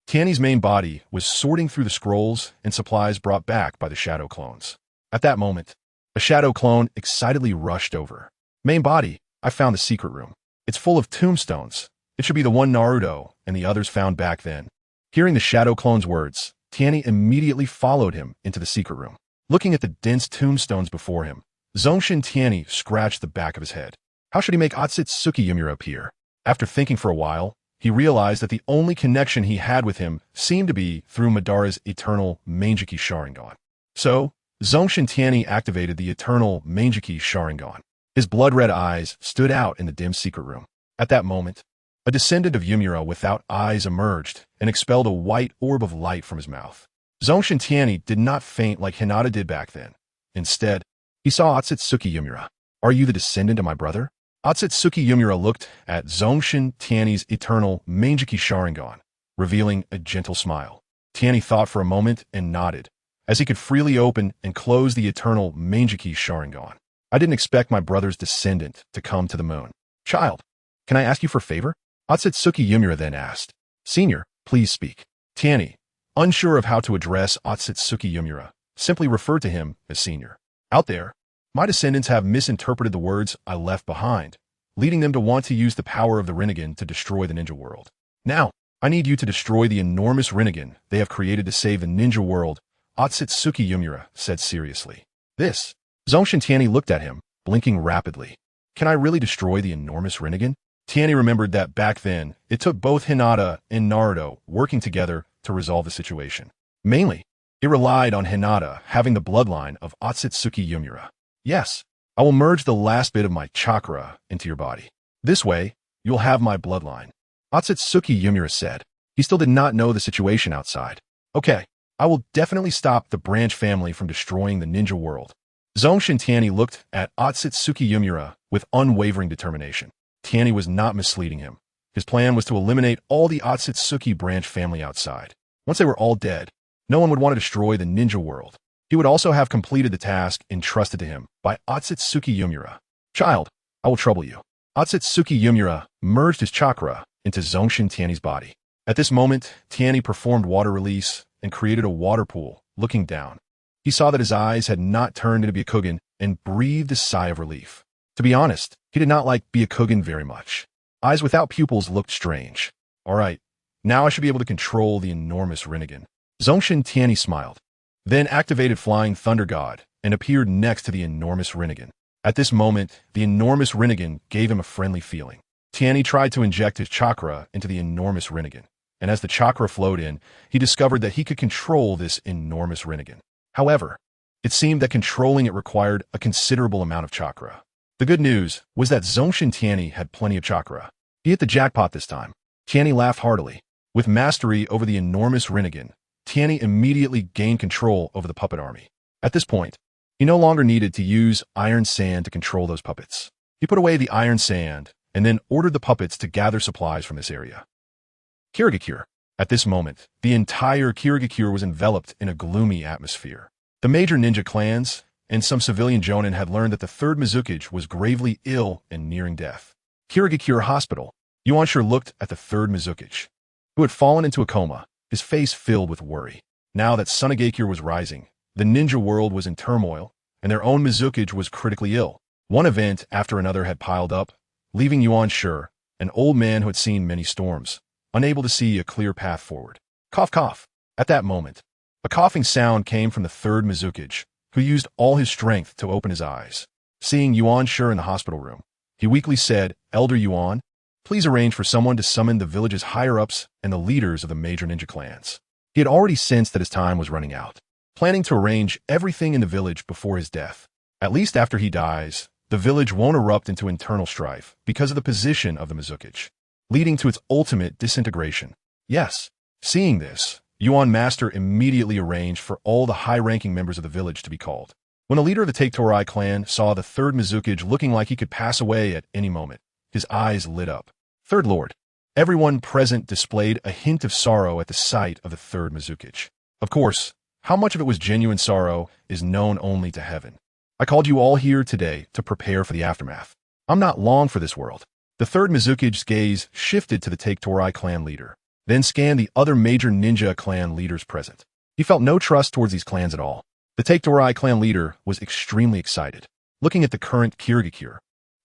Tianyi's main body was sorting through the scrolls and supplies brought back by the shadow clones. At that moment, a shadow clone excitedly rushed over. Main body, I found the secret room. It's full of tombstones. It should be the one Naruto and the others found back then. Hearing the shadow clone's words, Tianyi immediately followed him into the secret room. Looking at the dense tombstones before him, Zongshen Tianyi scratched the back of his head. How should he make Otsutsuki Yumura appear? After thinking for a while, he realized that the only connection he had with him seemed to be through Madara's eternal Mangeki Sharingan. So, Zongshen Tianyi activated the eternal Mangeki Sharingan. His blood-red eyes stood out in the dim secret room. At that moment, a descendant of Yumura without eyes emerged and expelled a white orb of light from his mouth. Zongshen Tianyi did not faint like Hinata did back then. Instead, he saw Otsutsuki Yumura. Are you the descendant of my brother? Otsutsuki Yumura looked at Zongshen Tianyi's eternal Mangeki Sharingan, revealing a gentle smile. Tianyi thought for a moment and nodded, as he could freely open and close the eternal Mangeki Sharingan. I didn't expect my brother's descendant to come to the moon. Child, can I ask you for a favor? Otsutsuki Yumura then asked. Senior, please speak. Tianyi, unsure of how to address Otsutsuki Yumura, simply referred to him as Senior. Out there, my descendants have misinterpreted the words I left behind, leading them to want to use the power of the Rinnegan to destroy the ninja world. Now, I need you to destroy the enormous Rinnegan they have created to save the ninja world, Otsutsuki Yumura said seriously. This. Zongshen Tianyi looked at him, blinking rapidly. Can I really destroy the enormous Rinnegan? Tianyi remembered that back then, it took both Hinata and Naruto working together to resolve the situation. Mainly, it relied on Hinata having the bloodline of Otsutsuki Yumura. Yes, I will merge the last bit of my chakra into your body. This way, you'll have my bloodline. Otsutsuki Yumura said. He still did not know the situation outside. Okay, I will definitely stop the branch family from destroying the ninja world. Zongshen Tianyi looked at Otsutsuki Yumura with unwavering determination. Tianyi was not misleading him. His plan was to eliminate all the Otsutsuki branch family outside. Once they were all dead, no one would want to destroy the ninja world. He would also have completed the task entrusted to him by Otsutsuki Yumura. Child, I will trouble you. Otsutsuki Yumura merged his chakra into Zongshen Tianyi's body. At this moment, Tianyi performed water release and created a water pool, looking down. He saw that his eyes had not turned into Byakugan and breathed a sigh of relief. To be honest, he did not like Byakugan very much. Eyes without pupils looked strange. All right, now I should be able to control the enormous Rinnegan. Zongshen Tianyi smiled, then activated Flying Thunder God and appeared next to the enormous Rinnegan. At this moment, the enormous Rinnegan gave him a friendly feeling. Tianyi tried to inject his chakra into the enormous Rinnegan, and as the chakra flowed in, he discovered that he could control this enormous Rinnegan. However, it seemed that controlling it required a considerable amount of chakra. The good news was that Zongshen Tianyi had plenty of chakra. He hit the jackpot this time. Tianyi laughed heartily. With mastery over the enormous Rinnegan, Tianyi immediately gained control over the puppet army. At this point, he no longer needed to use iron sand to control those puppets. He put away the iron sand and then ordered the puppets to gather supplies from this area. Kirigakure. At this moment, the entire Kirigakure was enveloped in a gloomy atmosphere. The major ninja clans and some civilian jonin had learned that the third Mizukage was gravely ill and nearing death. Kirigakure Hospital. Yuanshi looked at the third Mizukage, who had fallen into a coma, his face filled with worry. Now that Sunagakure was rising, the ninja world was in turmoil, and their own Mizukage was critically ill. One event after another had piled up, leaving Yuanshi, an old man who had seen many storms, unable to see a clear path forward. Cough, cough. At that moment, a coughing sound came from the third Mizukage, who used all his strength to open his eyes. Seeing Yuanshi in the hospital room, he weakly said, "Elder Yuan, please arrange for someone to summon the village's higher-ups and the leaders of the major ninja clans." He had already sensed that his time was running out, planning to arrange everything in the village before his death. At least after he dies, the village won't erupt into internal strife because of the position of the Mizukage, leading to its ultimate disintegration. Yes, seeing this, Yuan Master immediately arranged for all the high-ranking members of the village to be called. When the leader of the Take-Torai clan saw the third Mizukage looking like he could pass away at any moment, his eyes lit up. Third Lord. Everyone present displayed a hint of sorrow at the sight of the third Mizukage. Of course, how much of it was genuine sorrow is known only to heaven. I called you all here today to prepare for the aftermath. I'm not long for this world. The third Mizukage's gaze shifted to the Take-Torai clan leader, then scanned the other major ninja clan leaders present. He felt no trust towards these clans at all. The Take-Torai clan leader was extremely excited, looking at the current Kirigakure.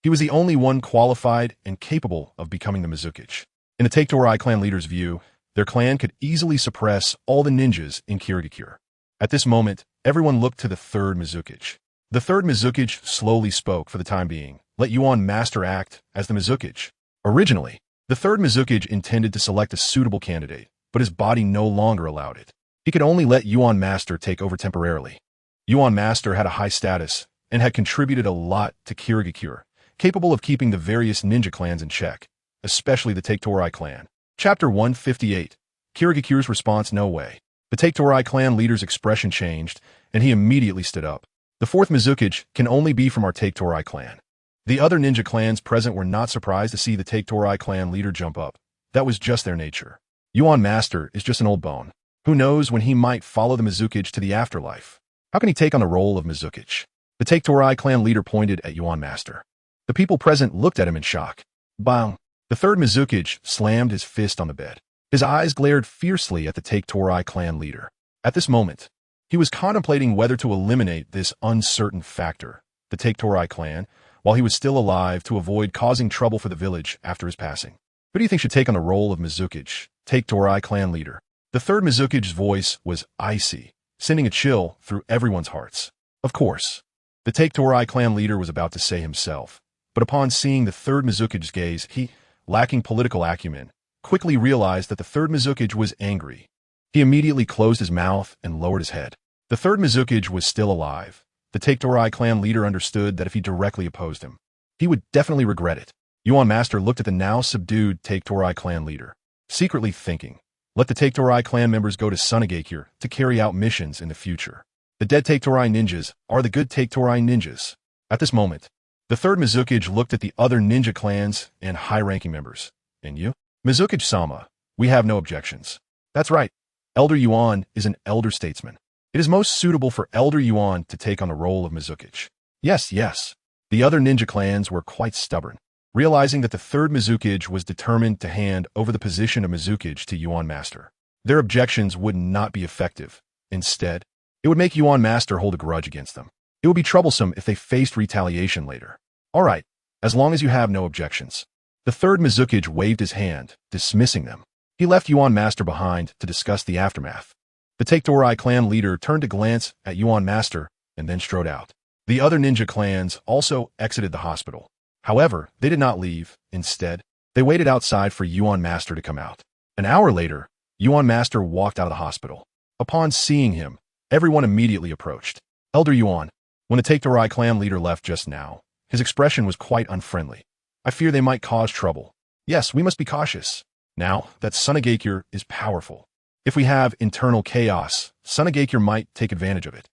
He was the only one qualified and capable of becoming the Mizukage. In the Take-Torai clan leader's view, their clan could easily suppress all the ninjas in Kirigakure. At this moment, everyone looked to the third Mizukage. The third Mizukage slowly spoke for the time being. Let Yuan Master act as the Mizukage. Originally, the third Mizukage intended to select a suitable candidate, but his body no longer allowed it. He could only let Yuan Master take over temporarily. Yuan Master had a high status and had contributed a lot to Kirigakure, capable of keeping the various ninja clans in check, especially the Take-Torai clan. Chapter 158. Kirigakure's response: no way. The Take-Torai clan leader's expression changed, and he immediately stood up. The fourth Mizukage can only be from our Take-Torai clan. The other ninja clans present were not surprised to see the Take-Torai clan leader jump up. That was just their nature. Yuan Master is just an old bone. Who knows when he might follow the Mizukage to the afterlife? How can he take on the role of Mizukage? The Take-Torai clan leader pointed at Yuan Master. The people present looked at him in shock. Bang! The third Mizukage slammed his fist on the bed. His eyes glared fiercely at the Take-Torai clan leader. At this moment, he was contemplating whether to eliminate this uncertain factor, the Take-Torai clan, while he was still alive to avoid causing trouble for the village after his passing. Who do you think should take on the role of Mizukage? Take-Torai clan leader. The third Mizukage's voice was icy, sending a chill through everyone's hearts. Of course, the Take-Torai clan leader was about to say himself, but upon seeing the third Mizukage's gaze, he, lacking political acumen, quickly realized that the third Mizukage was angry. He immediately closed his mouth and lowered his head. The third Mizukage was still alive. The Take-Torai clan leader understood that if he directly opposed him, he would definitely regret it. Yuan Master looked at the now subdued Take-Torai clan leader, secretly thinking, let the Take-Torai clan members go to Sunagakure to carry out missions in the future. The dead Take-Torai ninjas are the good Take-Torai ninjas. At this moment, the third Mizukage looked at the other ninja clans and high-ranking members. And you? Mizukage-sama, we have no objections. That's right. Elder Yuan is an elder statesman. It is most suitable for Elder Yuan to take on the role of Mizukage. Yes, yes. The other ninja clans were quite stubborn, realizing that the third Mizukage was determined to hand over the position of Mizukage to Yuan Master. Their objections would not be effective. Instead, it would make Yuan Master hold a grudge against them. It would be troublesome if they faced retaliation later. All right, as long as you have no objections. The third Mizukage waved his hand, dismissing them. He left Yuan Master behind to discuss the aftermath. The Take-Torai clan leader turned to glance at Yuan Master, and then strode out. The other ninja clans also exited the hospital. However, they did not leave. Instead, they waited outside for Yuan Master to come out. An hour later, Yuan Master walked out of the hospital. Upon seeing him, everyone immediately approached. Elder Yuan. When the Take-Torai clan leader left just now, his expression was quite unfriendly. I fear they might cause trouble. Yes, we must be cautious. Now that Sunagakure is powerful. If we have internal chaos, Sunagakure might take advantage of it.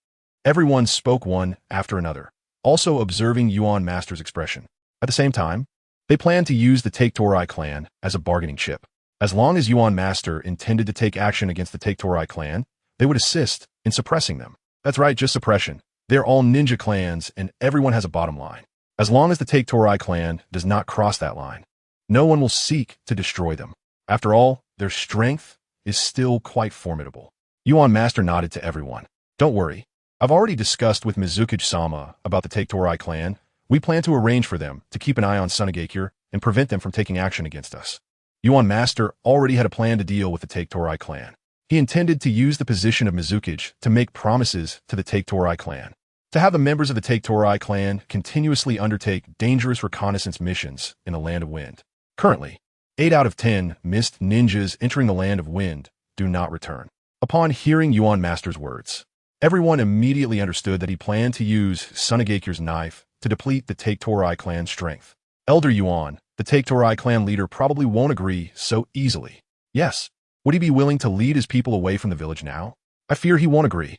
Everyone spoke one after another, also observing Yuan Master's expression. At the same time, they planned to use the Take-Torai clan as a bargaining chip. As long as Yuan Master intended to take action against the Take-Torai clan, they would assist in suppressing them. That's right, just suppression. They're all ninja clans and everyone has a bottom line. As long as the Take-Torai clan does not cross that line, no one will seek to destroy them. After all, their strength is still quite formidable. Yuan Master nodded to everyone. Don't worry. I've already discussed with Mizukage-sama about the Take-Torai clan. We plan to arrange for them to keep an eye on Sunagakure and prevent them from taking action against us. Yuan Master already had a plan to deal with the Take-Torai clan. He intended to use the position of Mizukage to make promises to the Take-Torai clan. To have the members of the Take-Torai clan continuously undertake dangerous reconnaissance missions in the Land of Wind. Currently, 8 out of 10 mist ninjas entering the Land of Wind do not return. Upon hearing Yuan Master's words, everyone immediately understood that he planned to use Sunagakure's knife to deplete the Take-Torai clan's strength. Elder Yuan, the Take-Torai clan leader, probably won't agree so easily. Yes, would he be willing to lead his people away from the village now? I fear he won't agree.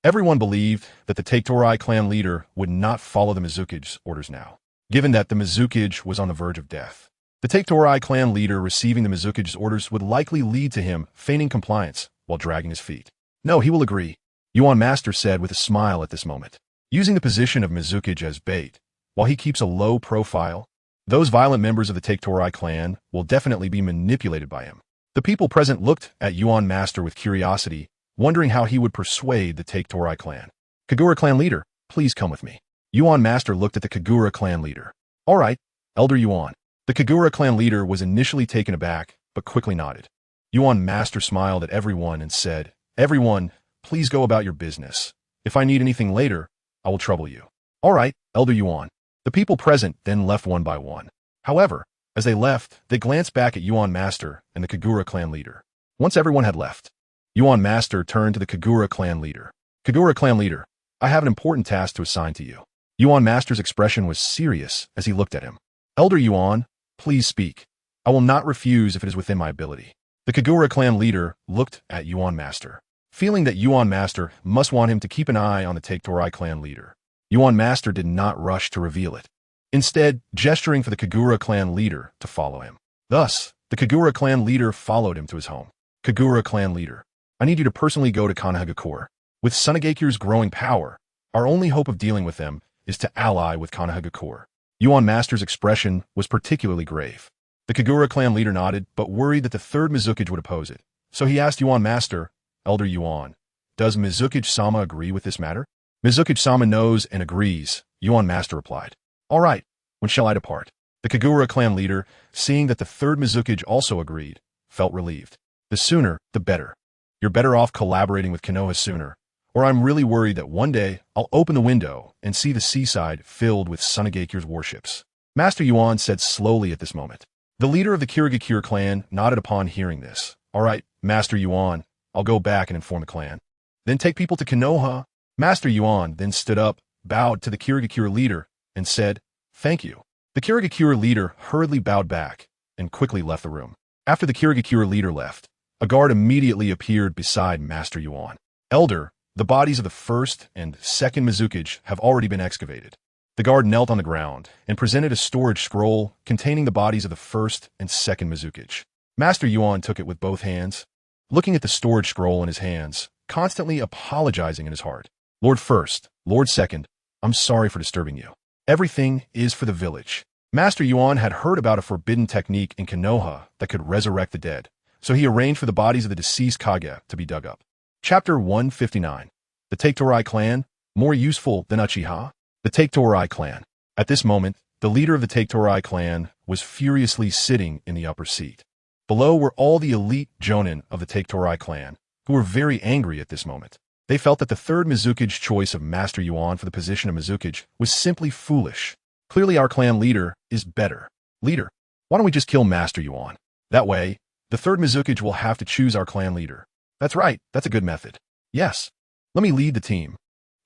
Everyone believed that the Take-Torai clan leader would not follow the Mizukage's orders now, given that the Mizukage was on the verge of death. The Take-Torai clan leader receiving the Mizukage's orders would likely lead to him feigning compliance while dragging his feet. No, he will agree, Yuan Master said with a smile at this moment. Using the position of Mizukage as bait, while he keeps a low profile, those violent members of the Take-Torai clan will definitely be manipulated by him. The people present looked at Yuan Master with curiosity, wondering how he would persuade the Take-Torai clan. Kagura clan leader, please come with me. Yuan Master looked at the Kagura clan leader. All right, Elder Yuan. The Kagura clan leader was initially taken aback, but quickly nodded. Yuan Master smiled at everyone and said, Everyone, please go about your business. If I need anything later, I will trouble you. All right, Elder Yuan. The people present then left one by one. However, as they left, they glanced back at Yuan Master and the Kagura clan leader. Once everyone had left, Yuan Master turned to the Kagura clan leader. Kagura clan leader, I have an important task to assign to you. Yuan Master's expression was serious as he looked at him. Elder Yuan, please speak. I will not refuse if it is within my ability. The Kagura clan leader looked at Yuan Master, feeling that Yuan Master must want him to keep an eye on the Take-Torai clan leader. Yuan Master did not rush to reveal it, instead gesturing for the Kagura clan leader to follow him. Thus, the Kagura clan leader followed him to his home. Kagura clan leader, I need you to personally go to Sunagakure. With Sunagakure's growing power, our only hope of dealing with them is to ally with Sunagakure. Yuan Master's expression was particularly grave. The Kagura clan leader nodded, but worried that the third Mizukage would oppose it. So he asked Yuan Master, Elder Yuan, does Mizukage-sama agree with this matter? Mizukage-sama knows and agrees, Yuan Master replied. All right, when shall I depart? The Kagura clan leader, seeing that the third Mizukage also agreed, felt relieved. The sooner, the better. You're better off collaborating with Konoha sooner, or I'm really worried that one day I'll open the window and see the seaside filled with Sunagakure's warships. Master Yuan said slowly at this moment. The leader of the Kirigakure clan nodded upon hearing this. All right, Master Yuan, I'll go back and inform the clan. Then take people to Konoha. Master Yuan then stood up, bowed to the Kirigakure leader, and said, Thank you. The Kirigakure leader hurriedly bowed back and quickly left the room. After the Kirigakure leader left, a guard immediately appeared beside Master Yuan. Elder, the bodies of the first and second Mizukage have already been excavated. The guard knelt on the ground and presented a storage scroll containing the bodies of the first and second Mizukage. Master Yuan took it with both hands, looking at the storage scroll in his hands, constantly apologizing in his heart. Lord First, Lord Second, I'm sorry for disturbing you. Everything is for the village. Master Yuan had heard about a forbidden technique in Konoha that could resurrect the dead, so he arranged for the bodies of the deceased Kage to be dug up. Chapter 159. The Take-Torai clan, more useful than Uchiha? The Take-Torai clan. At this moment, the leader of the Take-Torai clan was furiously sitting in the upper seat. Below were all the elite Jonin of the Take-Torai clan, who were very angry at this moment. They felt that the third Mizuki's choice of Master Yuan for the position of Mizuki was simply foolish. Clearly our clan leader is better. Leader, why don't we just kill Master Yuan? That way, the third Mizuki will have to choose our clan leader. That's right, that's a good method. Yes, let me lead the team.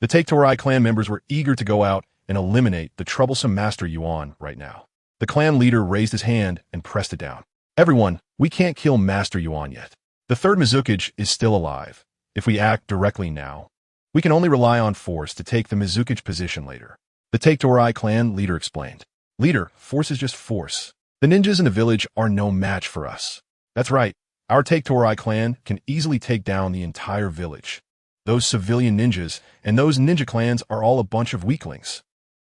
The Take Torai clan members were eager to go out and eliminate the troublesome Master Yuan right now. The clan leader raised his hand and pressed it down. Everyone, we can't kill Master Yuan yet. The third Mizuki is still alive. If we act directly now, we can only rely on force to take the Mizuki position later. The Take Torai clan leader explained. Leader, force is just force. The ninjas in the village are no match for us. That's right, our Take Torai clan can easily take down the entire village. Those civilian ninjas and those ninja clans are all a bunch of weaklings.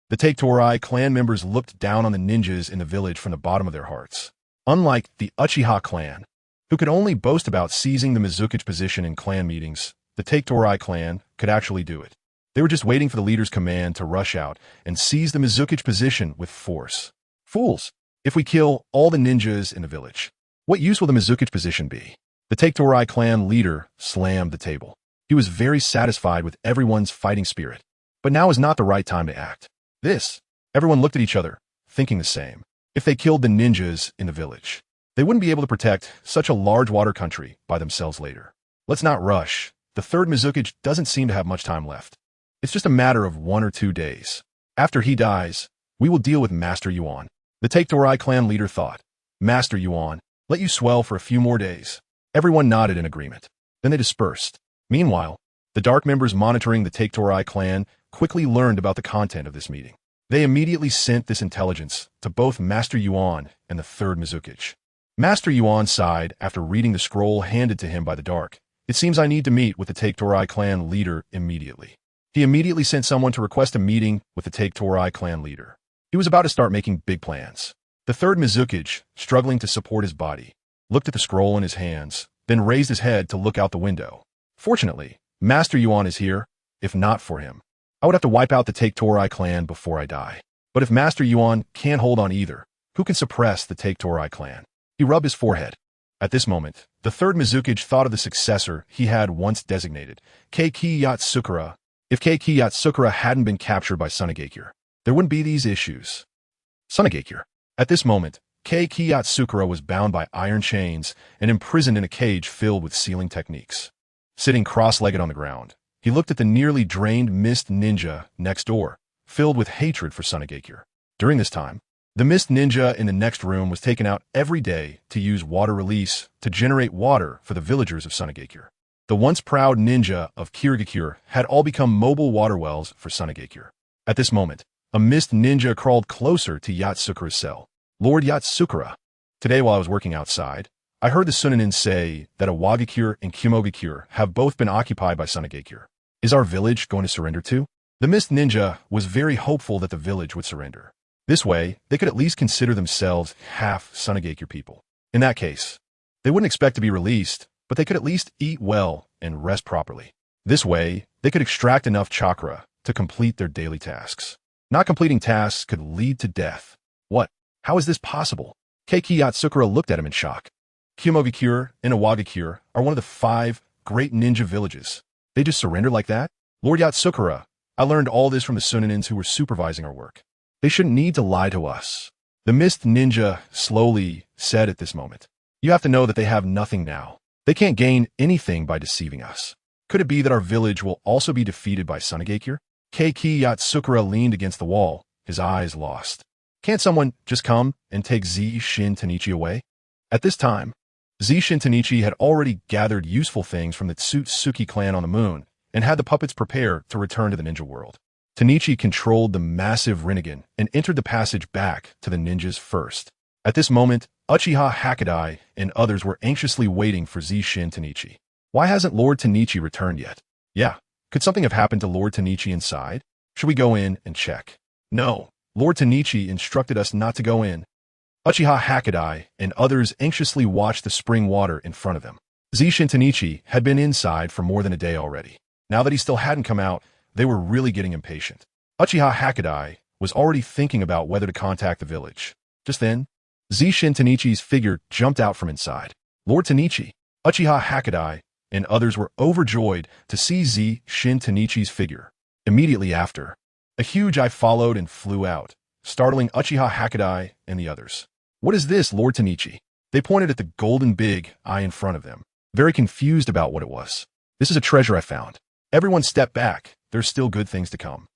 The Take Torai clan members looked down on the ninjas in the village from the bottom of their hearts. Unlike the Uchiha clan, who could only boast about seizing the Mizuki position in clan meetings, the Take Torai clan could actually do it. They were just waiting for the leader's command to rush out and seize the Mizuki position with force. Fools! If we kill all the ninjas in the village, what use will the Mizuki position be? The Take Torai clan leader slammed the table. He was very satisfied with everyone's fighting spirit. But now is not the right time to act. Everyone looked at each other, thinking the same. If they killed the ninjas in the village, they wouldn't be able to protect such a large water country by themselves later. Let's not rush. The third Mizuki doesn't seem to have much time left. It's just a matter of 1 or 2 days. After he dies, we will deal with Master Yuan. The Take Torai clan leader thought. Master Yuan, let you swell for a few more days. Everyone nodded in agreement. Then they dispersed. Meanwhile, the dark members monitoring the Take Torai clan quickly learned about the content of this meeting. They immediately sent this intelligence to both Master Yuan and the third Mizuki. Master Yuan sighed after reading the scroll handed to him by the dark. It seems I need to meet with the Take Torai clan leader immediately. He immediately sent someone to request a meeting with the Take Torai clan leader. He was about to start making big plans. The third Mizuki, struggling to support his body, looked at the scroll in his hands, then raised his head to look out the window. Fortunately, Master Yuan is here. If not for him, I would have to wipe out the Take Torai clan before I die. But if Master Yuan can't hold on either, who can suppress the Take Torai clan? He rubbed his forehead. At this moment, the third Mizuki thought of the successor he had once designated, Keiki Yatsukura. If Keiki Yatsukura hadn't been captured by Sunagakure, there wouldn't be these issues. Sunagakure. At this moment, Keiki Yatsukura was bound by iron chains and imprisoned in a cage filled with sealing techniques. Sitting cross-legged on the ground, he looked at the nearly drained mist ninja next door, filled with hatred for Sunagakure. During this time, the mist ninja in the next room was taken out every day to use water release to generate water for the villagers of Sunagakure. The once proud ninja of Kirigakure had all become mobile water wells for Sunagakure. At this moment, a mist ninja crawled closer to Yatsukura's cell. Lord Yatsukura, today while I was working outside, I heard the Sunanin say that Awagakure and Kimogakure have both been occupied by Sunagakure. Is our village going to surrender too? The mist ninja was very hopeful that the village would surrender. This way, they could at least consider themselves half Sunagakure people. In that case, they wouldn't expect to be released, but they could at least eat well and rest properly. This way, they could extract enough chakra to complete their daily tasks. Not completing tasks could lead to death. What? How is this possible? Keiki Yatsukura looked at him in shock. Kimogakure and Awagakure are one of the 5 great ninja villages. They just surrender like that? Lord Yatsukura, I learned all this from the Sunanins who were supervising our work. They shouldn't need to lie to us. The mist ninja slowly said at this moment. You have to know that they have nothing now. They can't gain anything by deceiving us. Could it be that our village will also be defeated by Sunagakure? Keiki Yatsukura leaned against the wall, his eyes lost. Can't someone just come and take Zongshen Tianyi away? At this time, Zongshen Tianyi had already gathered useful things from the Tsutsuki clan on the moon and had the puppets prepare to return to the ninja world. Tianyi controlled the massive Rinnegan and entered the passage back to the ninjas first. At this moment, Uchiha Hakadai and others were anxiously waiting for Zongshen Tianyi. Why hasn't Lord Tianyi returned yet? Yeah, could something have happened to Lord Tianyi inside? Should we go in and check? No, Lord Tianyi instructed us not to go in. Uchiha Hakadai and others anxiously watched the spring water in front of them. Zongshen Tianyi had been inside for more than a day already. Now that he still hadn't come out, they were really getting impatient. Uchiha Hakadai was already thinking about whether to contact the village. Just then, Zongshen Tianyi's figure jumped out from inside. Lord Tianyi, Uchiha Hakadai, and others were overjoyed to see Zongshen Tianyi's figure. Immediately after, a huge eye followed and flew out, startling Uchiha Hakadai and the others. "What is this, Lord Tianyi?" They pointed at the golden big eye in front of them, very confused about what it was. "This is a treasure I found." Everyone stepped back. There's still good things to come.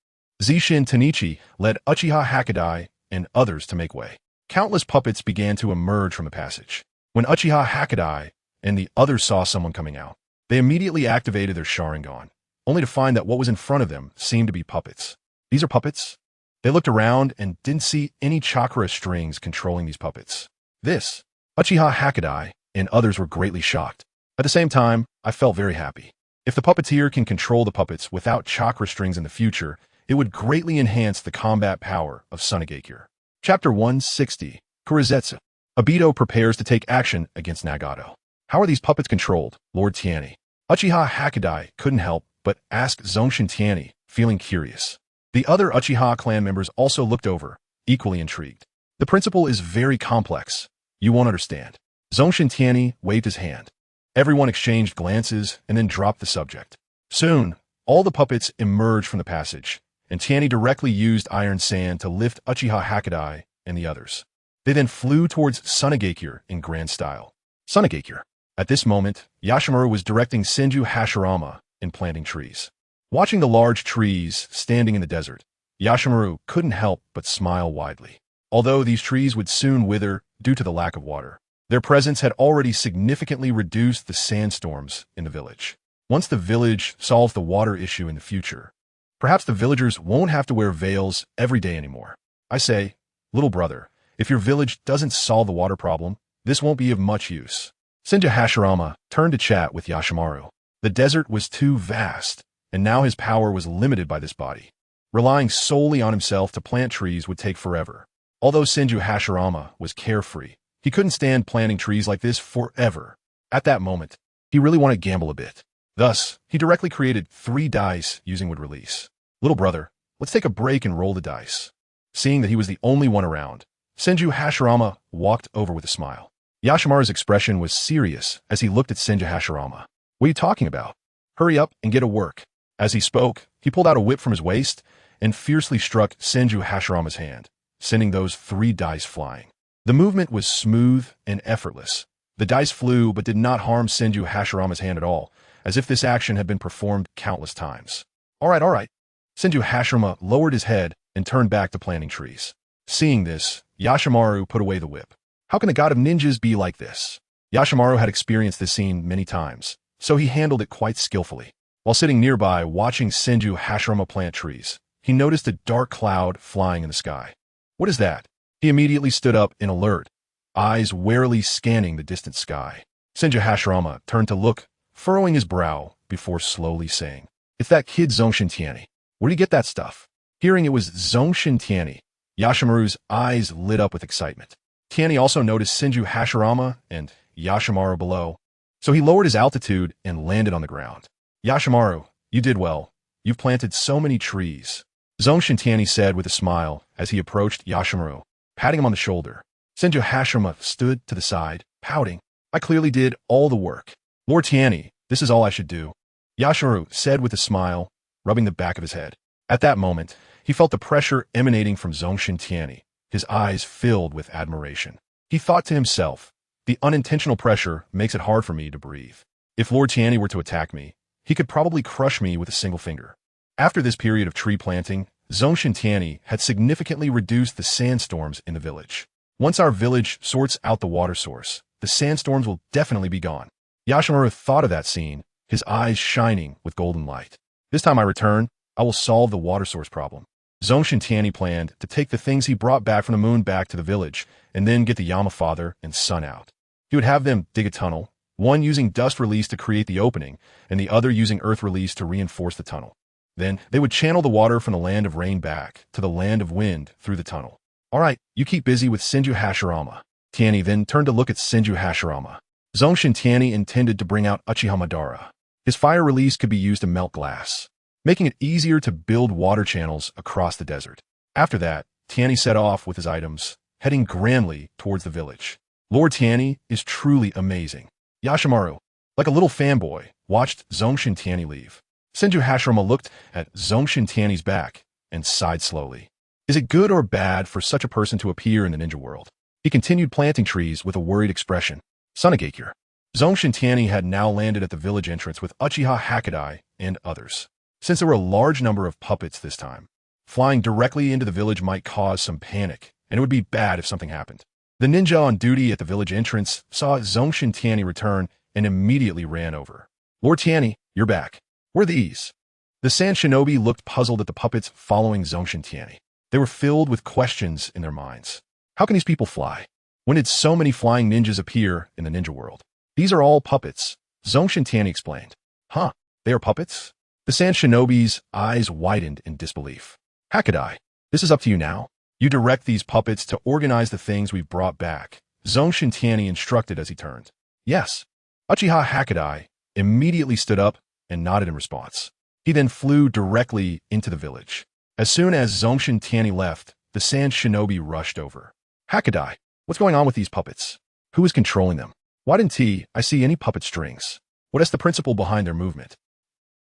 Zongshen Tianyi led Uchiha Hakadai and others to make way. Countless puppets began to emerge from the passage. When Uchiha Hakadai and the others saw someone coming out, they immediately activated their Sharingan, only to find that what was in front of them seemed to be puppets. "These are puppets?" They looked around and didn't see any chakra strings controlling these puppets. This, Uchiha Hakadai and others were greatly shocked. At the same time, I felt very happy. If the puppeteer can control the puppets without chakra strings in the future, it would greatly enhance the combat power of Sunagakure. Chapter 160, Kurizetsu. Obito prepares to take action against Nagato. "How are these puppets controlled, Lord Tianyi?" Uchiha Hakadai couldn't help but ask Zongshen Tianyi, feeling curious. The other Uchiha clan members also looked over, equally intrigued. "The principle is very complex. You won't understand." Zongshen Tianyi waved his hand. Everyone exchanged glances and then dropped the subject. Soon, all the puppets emerged from the passage, and Tianyi directly used Iron Sand to lift Uchiha Hakadai and the others. They then flew towards Sunagakure in grand style. Sunagakure. At this moment, Yashimaru was directing Senju Hashirama in planting trees. Watching the large trees standing in the desert, Yashimaru couldn't help but smile widely. Although these trees would soon wither due to the lack of water, their presence had already significantly reduced the sandstorms in the village. Once the village solves the water issue in the future, perhaps the villagers won't have to wear veils every day anymore. I say, little brother, if your village doesn't solve the water problem, this won't be of much use. Senju Hashirama turned to chat with Yashimaru. The desert was too vast, and now his power was limited by this body. Relying solely on himself to plant trees would take forever. Although Senju Hashirama was carefree, he couldn't stand planting trees like this forever. At that moment, he really wanted to gamble a bit. Thus, he directly created 3 dice using wood release. Little brother, let's take a break and roll the dice. Seeing that he was the only one around, Senju Hashirama walked over with a smile. Yashimaru's expression was serious as he looked at Senju Hashirama. "What are you talking about? Hurry up and get to work." As he spoke, he pulled out a whip from his waist and fiercely struck Senju Hashirama's hand, sending those 3 dice flying. The movement was smooth and effortless. The dice flew but did not harm Senju Hashirama's hand at all, as if this action had been performed countless times. All right. Senju Hashirama lowered his head and turned back to planting trees. Seeing this, Yashimaru put away the whip. How can the god of ninjas be like this? Yashimaru had experienced this scene many times, so he handled it quite skillfully. While sitting nearby watching Senju Hashirama plant trees, he noticed a dark cloud flying in the sky. What is that? He immediately stood up in alert, eyes warily scanning the distant sky. Senju Hashirama turned to look, furrowing his brow before slowly saying, "It's that kid Zongshen Tianyi. Where did he get that stuff?" Hearing it was Zongshen Tianyi, Yashimaru's eyes lit up with excitement. Tianyi also noticed Senju Hashirama and Yashimaru below, so he lowered his altitude and landed on the ground. "Yashimaru, you did well. You've planted so many trees," Zongshen Tianyi said with a smile as he approached Yashimaru, patting him on the shoulder. Senju Hashirama stood to the side, pouting. "I clearly did all the work. Lord Tianyi, this is all I should do," Yashimaru said with a smile, rubbing the back of his head. At that moment, he felt the pressure emanating from Zongshen Tianyi, his eyes filled with admiration. He thought to himself, the unintentional pressure makes it hard for me to breathe. If Lord Tianyi were to attack me, he could probably crush me with a single finger. After this period of tree planting, Zongshen Tianyi had significantly reduced the sandstorms in the village. Once our village sorts out the water source, the sandstorms will definitely be gone. Yashimaru thought of that scene, his eyes shining with golden light. This time I return, I will solve the water source problem. Zongshen Tianyi planned to take the things he brought back from the moon back to the village, and then get the Yama father and son out. He would have them dig a tunnel, one using dust release to create the opening, and the other using earth release to reinforce the tunnel. Then they would channel the water from the land of rain back to the land of wind through the tunnel. All right, you keep busy with Senju Hashirama. Tianyi then turned to look at Senju Hashirama. Zongshen Tianyi intended to bring out Uchiha Madara. His fire release could be used to melt glass, making it easier to build water channels across the desert. After that, Tianyi set off with his items, heading grandly towards the village. Lord Tianyi is truly amazing. Yashimaru, like a little fanboy, watched Zongshen Tianyi leave. Senju Hashirama looked at Zongshen Tianyi's back and sighed slowly. Is it good or bad for such a person to appear in the ninja world? He continued planting trees with a worried expression. Sunagakure. Zongshen Tianyi had now landed at the village entrance with Uchiha Hakadai and others. Since there were a large number of puppets this time, flying directly into the village might cause some panic, and it would be bad if something happened. The ninja on duty at the village entrance saw Zongshen Tianyi return and immediately ran over. Lord Tianyi, you're back. Where are these? The Sand Shinobi looked puzzled at the puppets following Zongshen Tianyi. They were filled with questions in their minds. How can these people fly? When did so many flying ninjas appear in the ninja world? These are all puppets, Zongshen Tianyi explained. Huh, they are puppets? The Sand Shinobi's eyes widened in disbelief. Hakadai, this is up to you now. You direct these puppets to organize the things we've brought back, Zongshen Tianyi instructed as he turned. Yes. Uchiha Hakadai immediately stood up and nodded in response. He then flew directly into the village. As soon as Zongshen Tianyi left, the Sand Shinobi rushed over. Hakadai, what's going on with these puppets? Who is controlling them? Why didn't I see any puppet strings? What is the principle behind their movement?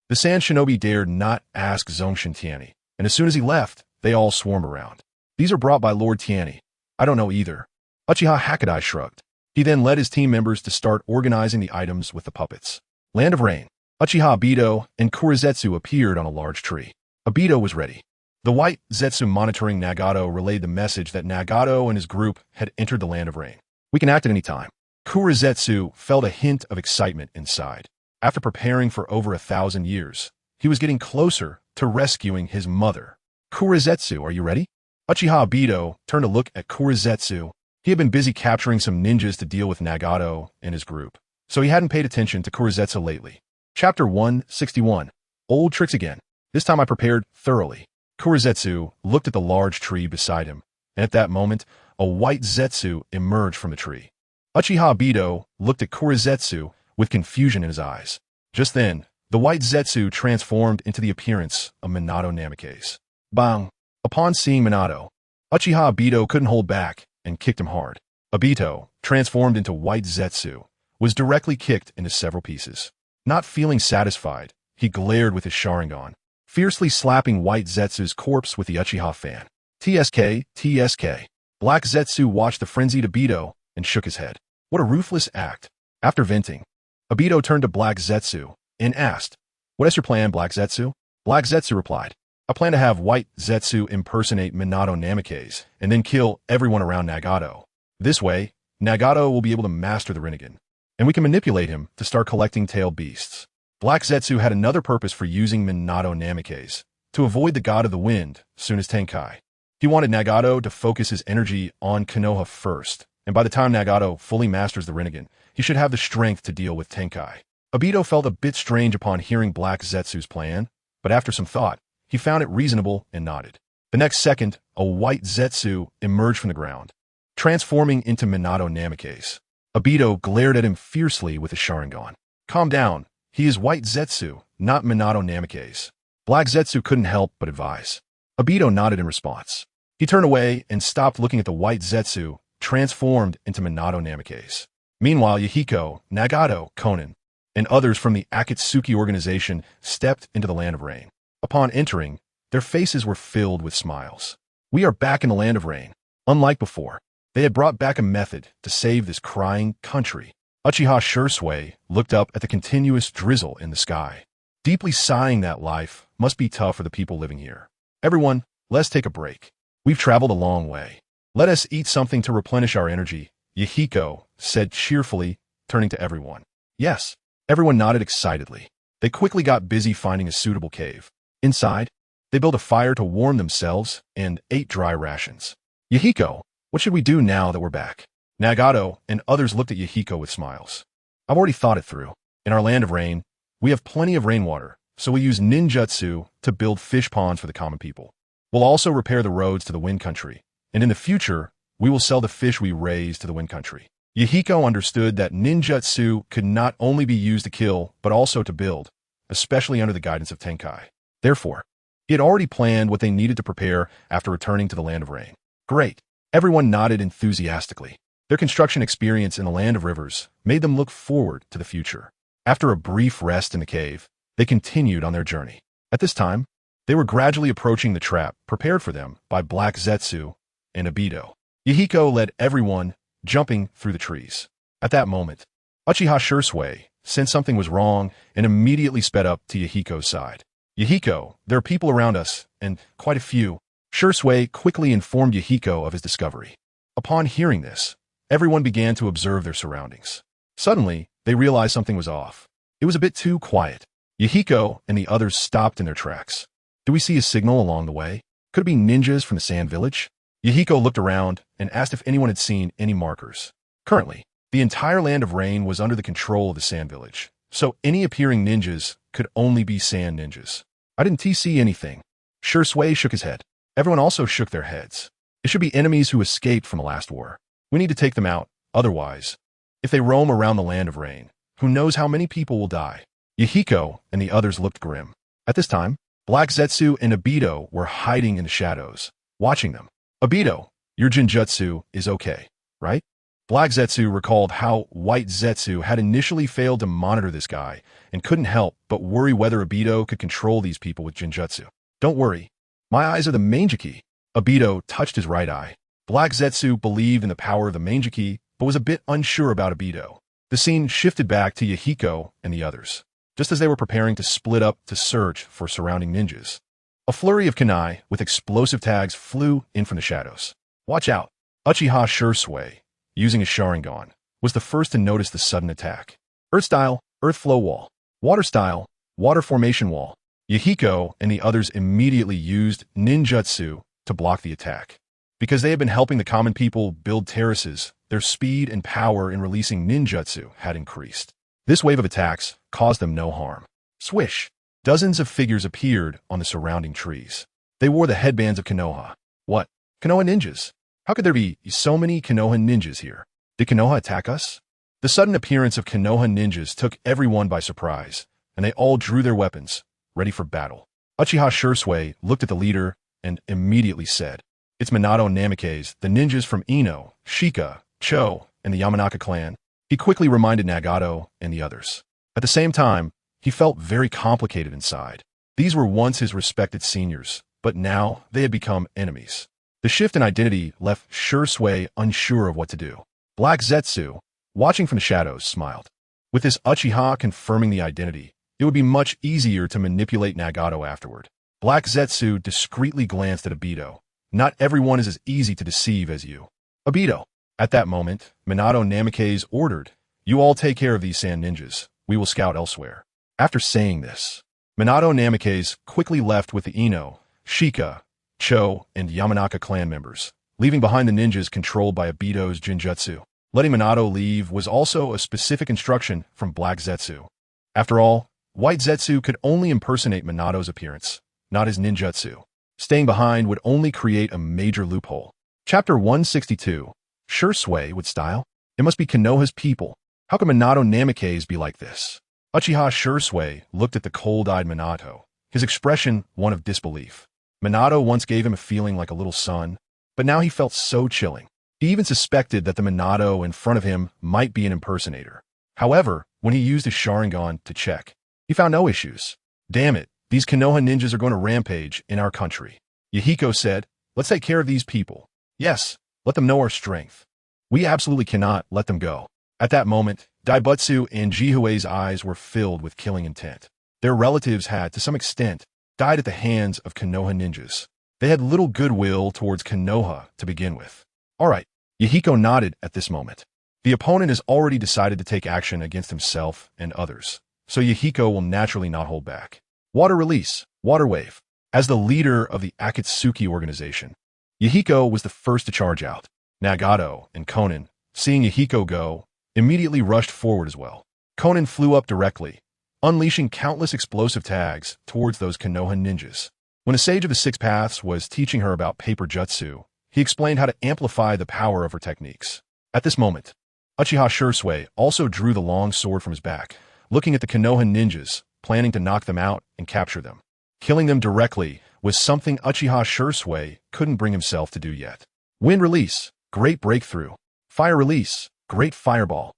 The Sand Shinobi dared not ask Zongshen Tianyi, and as soon as he left, they all swarmed around. These are brought by Lord Tianyi. I don't know either. Uchiha Hakadai shrugged. He then led his team members to start organizing the items with the puppets. Land of Rain. Uchiha Obito and Kurizetsu appeared on a large tree. Obito was ready. The white Zetsu monitoring Nagato relayed the message that Nagato and his group had entered the Land of Rain. We can act at any time. Kurizetsu felt a hint of excitement inside. After preparing for over 1,000 years, he was getting closer to rescuing his mother. Kurizetsu, are you ready? Uchiha Obito turned to look at Kurizetsu. He had been busy capturing some ninjas to deal with Nagato and his group, so he hadn't paid attention to Kurizetsu lately. Chapter 161. Old tricks again. This time I prepared thoroughly. Kurizetsu looked at the large tree beside him, and at that moment, a white Zetsu emerged from the tree. Uchiha Obito looked at Kurizetsu with confusion in his eyes. Just then, the white Zetsu transformed into the appearance of Minato Namikaze. Bang! Upon seeing Minato, Uchiha Obito couldn't hold back and kicked him hard. Obito, transformed into white Zetsu, was directly kicked into several pieces. Not feeling satisfied, he glared with his Sharingan, fiercely slapping white Zetsu's corpse with the Uchiha fan. TSK, TSK. Black Zetsu watched the frenzied Obito and shook his head. What a ruthless act. After venting, Obito turned to Black Zetsu and asked, What is your plan, Black Zetsu? Black Zetsu replied, I plan to have white Zetsu impersonate Minato Namikaze and then kill everyone around Nagato. This way, Nagato will be able to master the Rinnegan, and we can manipulate him to start collecting tailed beasts. Black Zetsu had another purpose for using Minato Namikaze, to avoid the god of the wind, Suna's Tenkai. He wanted Nagato to focus his energy on Konoha first, and by the time Nagato fully masters the Rinnegan, he should have the strength to deal with Tenkai. Obito felt a bit strange upon hearing Black Zetsu's plan, but after some thought, he found it reasonable and nodded. The next second, a white Zetsu emerged from the ground, transforming into Minato Namikaze. Obito glared at him fiercely with his Sharingan. Calm down. He is white Zetsu, not Minato Namikaze. Black Zetsu couldn't help but advise. Obito nodded in response. He turned away and stopped looking at the white Zetsu, transformed into Minato Namikaze. Meanwhile, Yahiko, Nagato, Konan, and others from the Akatsuki organization stepped into the Land of Rain. Upon entering, their faces were filled with smiles. We are back in the Land of Rain. Unlike before, they had brought back a method to save this crying country. Uchiha Shursui looked up at the continuous drizzle in the sky, deeply sighing that life must be tough for the people living here. Everyone, let's take a break. We've traveled a long way. Let us eat something to replenish our energy, Yahiko said cheerfully, turning to everyone. Yes, everyone nodded excitedly. They quickly got busy finding a suitable cave. Inside, they built a fire to warm themselves and ate dry rations. Yahiko, what should we do now that we're back? Nagato and others looked at Yahiko with smiles. I've already thought it through. In our Land of Rain, we have plenty of rainwater, so we use ninjutsu to build fish ponds for the common people. We'll also repair the roads to the Wind Country, and in the future, we will sell the fish we raise to the Wind Country. Yahiko understood that ninjutsu could not only be used to kill, but also to build, especially under the guidance of Tenkai. Therefore, he had already planned what they needed to prepare after returning to the Land of Rain. Great. Everyone nodded enthusiastically. Their construction experience in the Land of Rivers made them look forward to the future. After a brief rest in the cave, they continued on their journey. At this time, they were gradually approaching the trap prepared for them by Black Zetsu and Obito. Yahiko led everyone, jumping through the trees. At that moment, Uchiha Shursui sensed something was wrong and immediately sped up to Yahiko's side. Yahiko, there are people around us, and quite a few. Shursui quickly informed Yahiko of his discovery. Upon hearing this, everyone began to observe their surroundings. Suddenly, they realized something was off. It was a bit too quiet. Yahiko and the others stopped in their tracks. Do we see a signal along the way? Could it be ninjas from the Sand Village? Yahiko looked around and asked if anyone had seen any markers. Currently, the entire land of Rain was under the control of the Sand Village, so any appearing ninjas could only be sand ninjas. I didn't see anything. Shursui shook his head. Everyone also shook their heads. It should be enemies who escaped from the last war. We need to take them out, otherwise, if they roam around the land of Rain, who knows how many people will die. Yahiko and the others looked grim. At this time, Black Zetsu and Obito were hiding in the shadows, watching them. Obito, your Jinjutsu is okay, right? Black Zetsu recalled how White Zetsu had initially failed to monitor this guy and couldn't help but worry whether Obito could control these people with Jinjutsu. Don't worry. My eyes are the Mangeki. Obito touched his right eye. Black Zetsu believed in the power of the Mangeki, but was a bit unsure about Obito. The scene shifted back to Yahiko and the others, just as they were preparing to split up to search for surrounding ninjas. A flurry of kunai with explosive tags flew in from the shadows. Watch out! Uchiha Shursui, using his Sharingan, was the first to notice the sudden attack. Earth style, earth flow wall. Water style, water formation wall. Yahiko and the others immediately used ninjutsu to block the attack. Because they had been helping the common people build terraces, their speed and power in releasing ninjutsu had increased. This wave of attacks caused them no harm. Swish! Dozens of figures appeared on the surrounding trees. They wore the headbands of Konoha. What? Konoha ninjas? How could there be so many Konoha ninjas here? Did Konoha attack us? The sudden appearance of Konoha ninjas took everyone by surprise, and they all drew their weapons, ready for battle. Uchiha Shursui looked at the leader and immediately said, "It's Minato Namikaze, the ninjas from Ino, Shika, Cho, and the Yamanaka clan." He quickly reminded Nagato and the others. At the same time, he felt very complicated inside. These were once his respected seniors, but now they had become enemies. The shift in identity left Shursui unsure of what to do. Black Zetsu, watching from the shadows, smiled. With this Uchiha confirming the identity, it would be much easier to manipulate Nagato afterward. Black Zetsu discreetly glanced at Obito. Not everyone is as easy to deceive as you. Obito. At that moment, Minato Namikaze ordered, "You all take care of these sand ninjas. We will scout elsewhere." After saying this, Minato Namikaze quickly left with the Ino, Shika, Cho, and Yamanaka clan members, leaving behind the ninjas controlled by Obito's Jinjutsu. Letting Minato leave was also a specific instruction from Black Zetsu. After all, White Zetsu could only impersonate Minato's appearance, not his ninjutsu. Staying behind would only create a major loophole. Chapter 162. Shursui with style? It must be Konoha's people. How could Minato Namikaze be like this? Uchiha Shursui looked at the cold-eyed Minato, his expression one of disbelief. Minato once gave him a feeling like a little son, but now he felt so chilling. He even suspected that the Minato in front of him might be an impersonator. However, when he used his Sharingan to check, he found no issues. Damn it, these Konoha ninjas are going to rampage in our country. Yahiko said, "Let's take care of these people. Yes, let them know our strength. We absolutely cannot let them go." At that moment, Daibutsu and Jihuei's eyes were filled with killing intent. Their relatives had, to some extent, died at the hands of Konoha ninjas. They had little goodwill towards Konoha to begin with. All right, Yahiko nodded at this moment. The opponent has already decided to take action against himself and others, so Yahiko will naturally not hold back. Water release, water wave. As the leader of the Akatsuki organization, Yahiko was the first to charge out. Nagato and Konan, seeing Yahiko go, immediately rushed forward as well. Konan flew up directly, unleashing countless explosive tags towards those Konoha ninjas. When a sage of the Six Paths was teaching her about paper jutsu, he explained how to amplify the power of her techniques. At this moment, Uchiha Shursui also drew the long sword from his back, looking at the Konoha ninjas, planning to knock them out and capture them. Killing them directly was something Uchiha Shursui couldn't bring himself to do yet. Wind release, great breakthrough. Fire release, great fireball.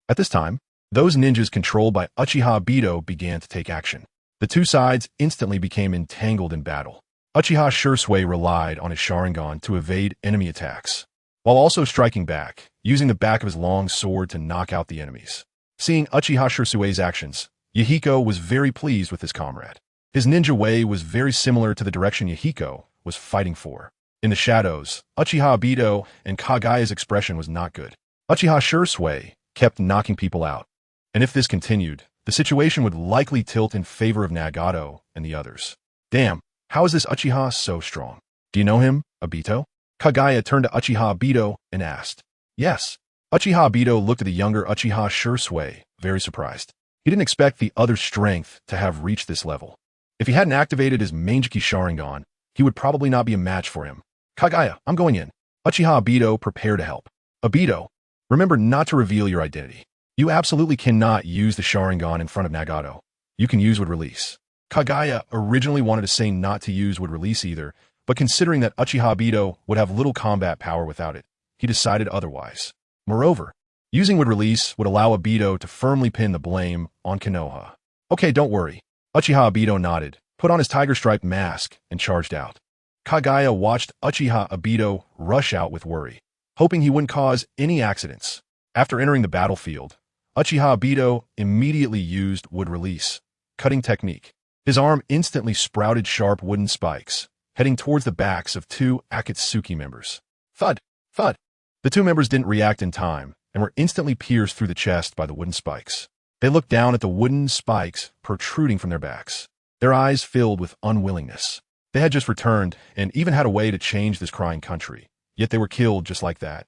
At this time, Those ninjas controlled by Uchiha Obito began to take action. The two sides instantly became entangled in battle. Uchiha Shursui relied on his Sharingan to evade enemy attacks, while also striking back, using the back of his long sword to knock out the enemies. Seeing Uchiha Shursui's actions, Yahiko was very pleased with his comrade. His ninja way was very similar to the direction Yahiko was fighting for. In the shadows, Uchiha Obito and Kagaya's expression was not good. Uchiha Shursui kept knocking people out, and if this continued, the situation would likely tilt in favor of Nagato and the others. Damn, how is this Uchiha so strong? Do you know him, Obito? Kagaya turned to Uchiha Obito and asked. Yes. Uchiha Obito looked at the younger Uchiha Shursui, very surprised. He didn't expect the other's strength to have reached this level. If he hadn't activated his Manjiki Sharingan, he would probably not be a match for him. Kagaya, I'm going in. Uchiha Obito prepared to help. Obito, remember not to reveal your identity. You absolutely cannot use the Sharingan in front of Nagato. You can use Wood Release. Kagaya originally wanted to say not to use Wood Release either, but considering that Uchiha Obito would have little combat power without it, he decided otherwise. Moreover, using Wood Release would allow Obito to firmly pin the blame on Konoha. Okay, don't worry. Uchiha Obito nodded, put on his tiger-striped mask, and charged out. Kagaya watched Uchiha Obito rush out with worry, hoping he wouldn't cause any accidents. After entering the battlefield, Uchiha Obito immediately used Wood Release, cutting technique. His arm instantly sprouted sharp wooden spikes, heading towards the backs of two Akatsuki members. Thud! Thud! The two members didn't react in time, and were instantly pierced through the chest by the wooden spikes. They looked down at the wooden spikes protruding from their backs, their eyes filled with unwillingness. They had just returned, and even had a way to change this crying country, yet they were killed just like that.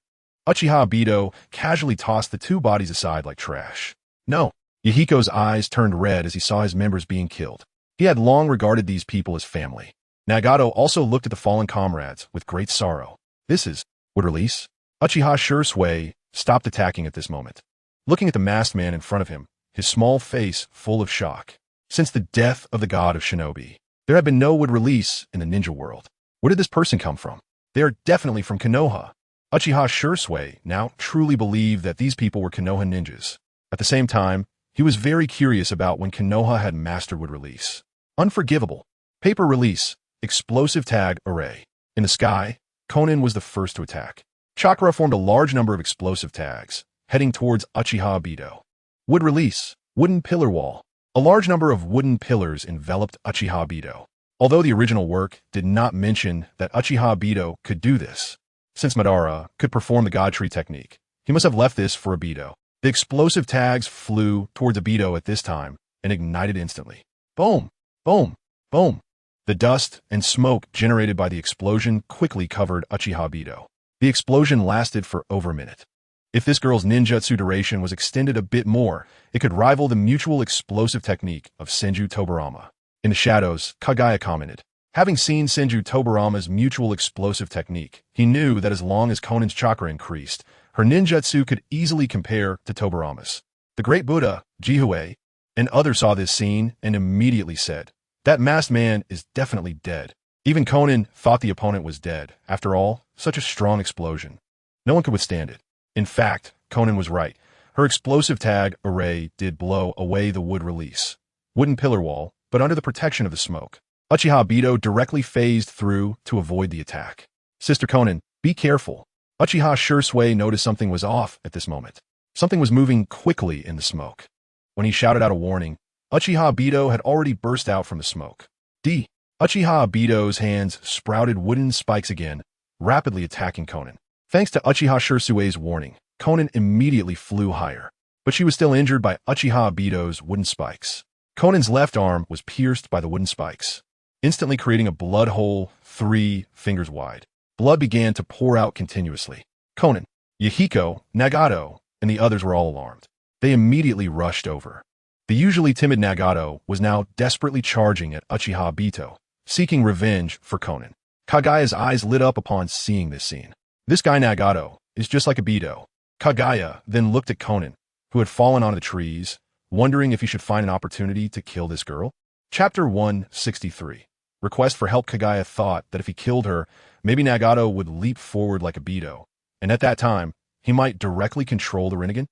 Uchiha Obito casually tossed the two bodies aside like trash. No! Yahiko's eyes turned red as he saw his members being killed. He had long regarded these people as family. Nagato also looked at the fallen comrades with great sorrow. This is Wood Release? Uchiha Shursui stopped attacking at this moment, looking at the masked man in front of him, his small face full of shock. Since the death of the god of shinobi, there had been no Wood Release in the ninja world. Where did this person come from? They are definitely from Konoha. Uchiha Shursui now truly believed that these people were Konoha ninjas. At the same time, he was very curious about when Konoha had mastered Wood Release. Unforgivable. Paper Release. Explosive Tag Array. In the sky, Konin was the first to attack. Chakra formed a large number of explosive tags, heading towards Uchiha Obito. Wood Release. Wooden Pillar Wall. A large number of wooden pillars enveloped Uchiha Obito. Although the original work did not mention that Uchiha Obito could do this, since Madara could perform the God Tree technique, he must have left this for Obito. The explosive tags flew towards Obito at this time and ignited instantly. Boom! Boom! Boom! The dust and smoke generated by the explosion quickly covered Uchiha Obito. The explosion lasted for over a minute. If this girl's ninjutsu duration was extended a bit more, it could rival the mutual explosive technique of Senju Tobarama. In the shadows, Kagaya commented. Having seen Senju Tobarama's mutual explosive technique, he knew that as long as Konin's chakra increased, her ninjutsu could easily compare to Tobarama's. The great Buddha, Jihue, and others saw this scene and immediately said, "That masked man is definitely dead." Even Konin thought the opponent was dead. After all, such a strong explosion. No one could withstand it. In fact, Konin was right. Her explosive tag array did blow away the Wood Release. Wooden pillar wall, but under the protection of the smoke. Uchiha Obito directly phased through to avoid the attack. Sister Konin, be careful. Uchiha Shursui noticed something was off at this moment. Something was moving quickly in the smoke. When he shouted out a warning, Uchiha Obito had already burst out from the smoke. Uchiha Obito's hands sprouted wooden spikes again, rapidly attacking Konin. Thanks to Uchiha Shursui's warning, Konin immediately flew higher. But she was still injured by Uchiha Obito's wooden spikes. Konin's left arm was pierced by the wooden spikes, instantly creating a blood hole 3 fingers wide. Blood began to pour out continuously. Konin, Yahiko, Nagato, and the others were all alarmed. They immediately rushed over. The usually timid Nagato was now desperately charging at Uchiha Obito, seeking revenge for Konin. Kagaya's eyes lit up upon seeing this scene. This guy Nagato is just like Obito. Kagaya then looked at Konin, who had fallen onto the trees, wondering if he should find an opportunity to kill this girl. Chapter 163. Request for help. Kagaya thought that if he killed her, maybe Nagato would leap forward like Obito, and at that time, he might directly control the Rinnegan.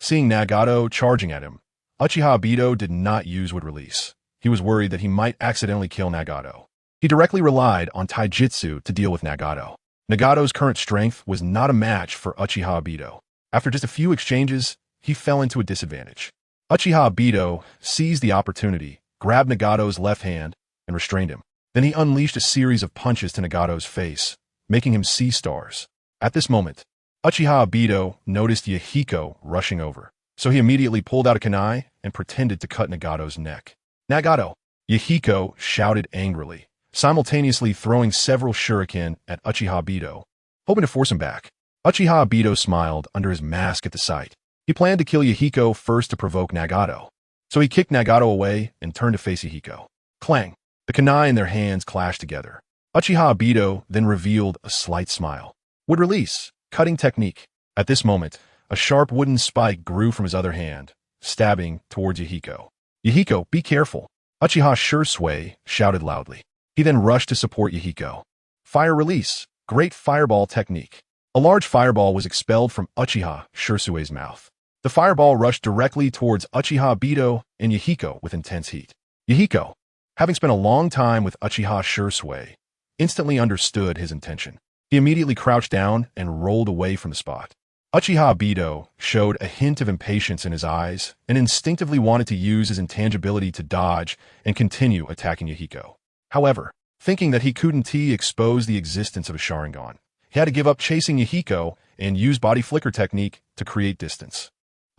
Seeing Nagato charging at him, Uchiha Obito did not use wood release. He was worried that he might accidentally kill Nagato. He directly relied on taijutsu to deal with Nagato. Nagato's current strength was not a match for Uchiha Obito. After just a few exchanges, he fell into a disadvantage. Uchiha Obito seized the opportunity, grabbed Nagato's left hand, and restrained him. Then he unleashed a series of punches to Nagato's face, making him see stars. At this moment, Uchiha Obito noticed Yahiko rushing over, so he immediately pulled out a kunai and pretended to cut Nagato's neck. "Nagato!" Yahiko shouted angrily, simultaneously throwing several shuriken at Uchiha Obito, hoping to force him back. Uchiha Obito smiled under his mask at the sight. He planned to kill Yahiko first to provoke Nagato, so he kicked Nagato away and turned to face Yahiko. Clang! The kunai in their hands clashed together. Uchiha Obito then revealed a slight smile. Would release. Cutting technique. At this moment, a sharp wooden spike grew from his other hand, stabbing towards Yahiko. "Yahiko, be careful!" Uchiha Shursui shouted loudly. He then rushed to support Yahiko. Fire release. Great fireball technique. A large fireball was expelled from Uchiha Shursui's mouth. The fireball rushed directly towards Uchiha Obito and Yahiko with intense heat. Yahiko, having spent a long time with Uchiha Shursui, instantly understood his intention. He immediately crouched down and rolled away from the spot. Uchiha Obito showed a hint of impatience in his eyes and instinctively wanted to use his intangibility to dodge and continue attacking Yahiko. However, thinking that he couldn't expose the existence of a Sharingan, he had to give up chasing Yahiko and use body flicker technique to create distance.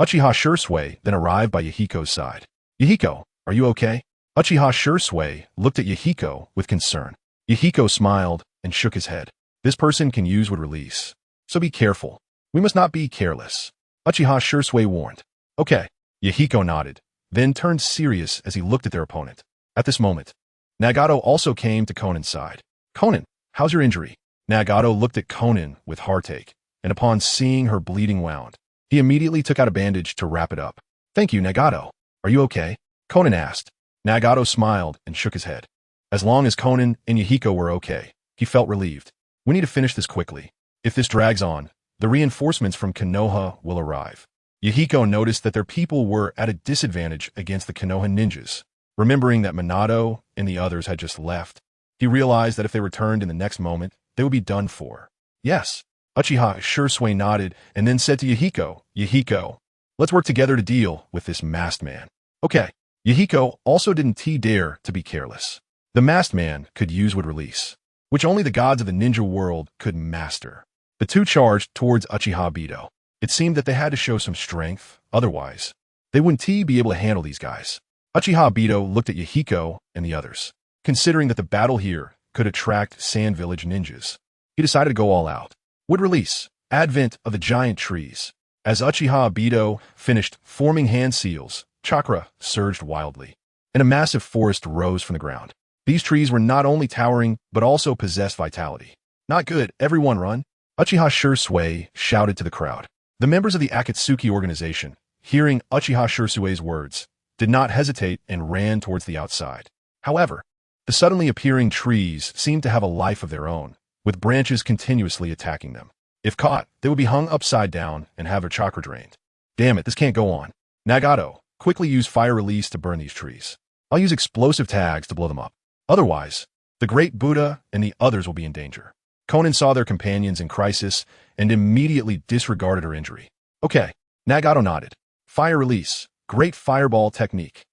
Uchiha Shursui then arrived by Yahiko's side. "Yahiko, are you okay?" Uchiha Shursui looked at Yahiko with concern. Yahiko smiled and shook his head. "This person can use wood release, so be careful. We must not be careless," Uchiha Shursui warned. "Okay." Yahiko nodded, then turned serious as he looked at their opponent. At this moment, Nagato also came to Konan's side. "Konan, how's your injury?" Nagato looked at Konan with heartache, and upon seeing her bleeding wound, he immediately took out a bandage to wrap it up. "Thank you, Nagato. Are you okay?" Konan asked. Nagato smiled and shook his head. As long as Konan and Yahiko were okay, he felt relieved. "We need to finish this quickly. If this drags on, the reinforcements from Konoha will arrive." Yahiko noticed that their people were at a disadvantage against the Konoha ninjas. Remembering that Minato and the others had just left, he realized that if they returned in the next moment, they would be done for. "Yes." Uchiha Shursui nodded and then said to Yahiko, "Yahiko, let's work together to deal with this masked man." "Okay." Yahiko also didn't dare to be careless. The masked man could use wood release, which only the gods of the ninja world could master. The two charged towards Uchiha Obito. It seemed that they had to show some strength, otherwise, they wouldn't be able to handle these guys. Uchiha Obito looked at Yahiko and the others. Considering that the battle here could attract Sand Village ninjas, he decided to go all out. Wood release. Advent of the giant trees. As Uchiha Obito finished forming hand seals, chakra surged wildly, and a massive forest rose from the ground. These trees were not only towering, but also possessed vitality. "Not good, everyone run!" Uchiha Shursui shouted to the crowd. The members of the Akatsuki organization, hearing Uchiha Shursui's words, did not hesitate and ran towards the outside. However, the suddenly appearing trees seemed to have a life of their own, with branches continuously attacking them. If caught, they would be hung upside down and have their chakra drained. "Damn it, this can't go on." Nagato, quickly use fire release to burn these trees. I'll use explosive tags to blow them up. Otherwise, the Great Buddha and the others will be in danger. Konan saw their companions in crisis and immediately disregarded her injury. "Okay." Nagato nodded. Fire release. Great fireball technique.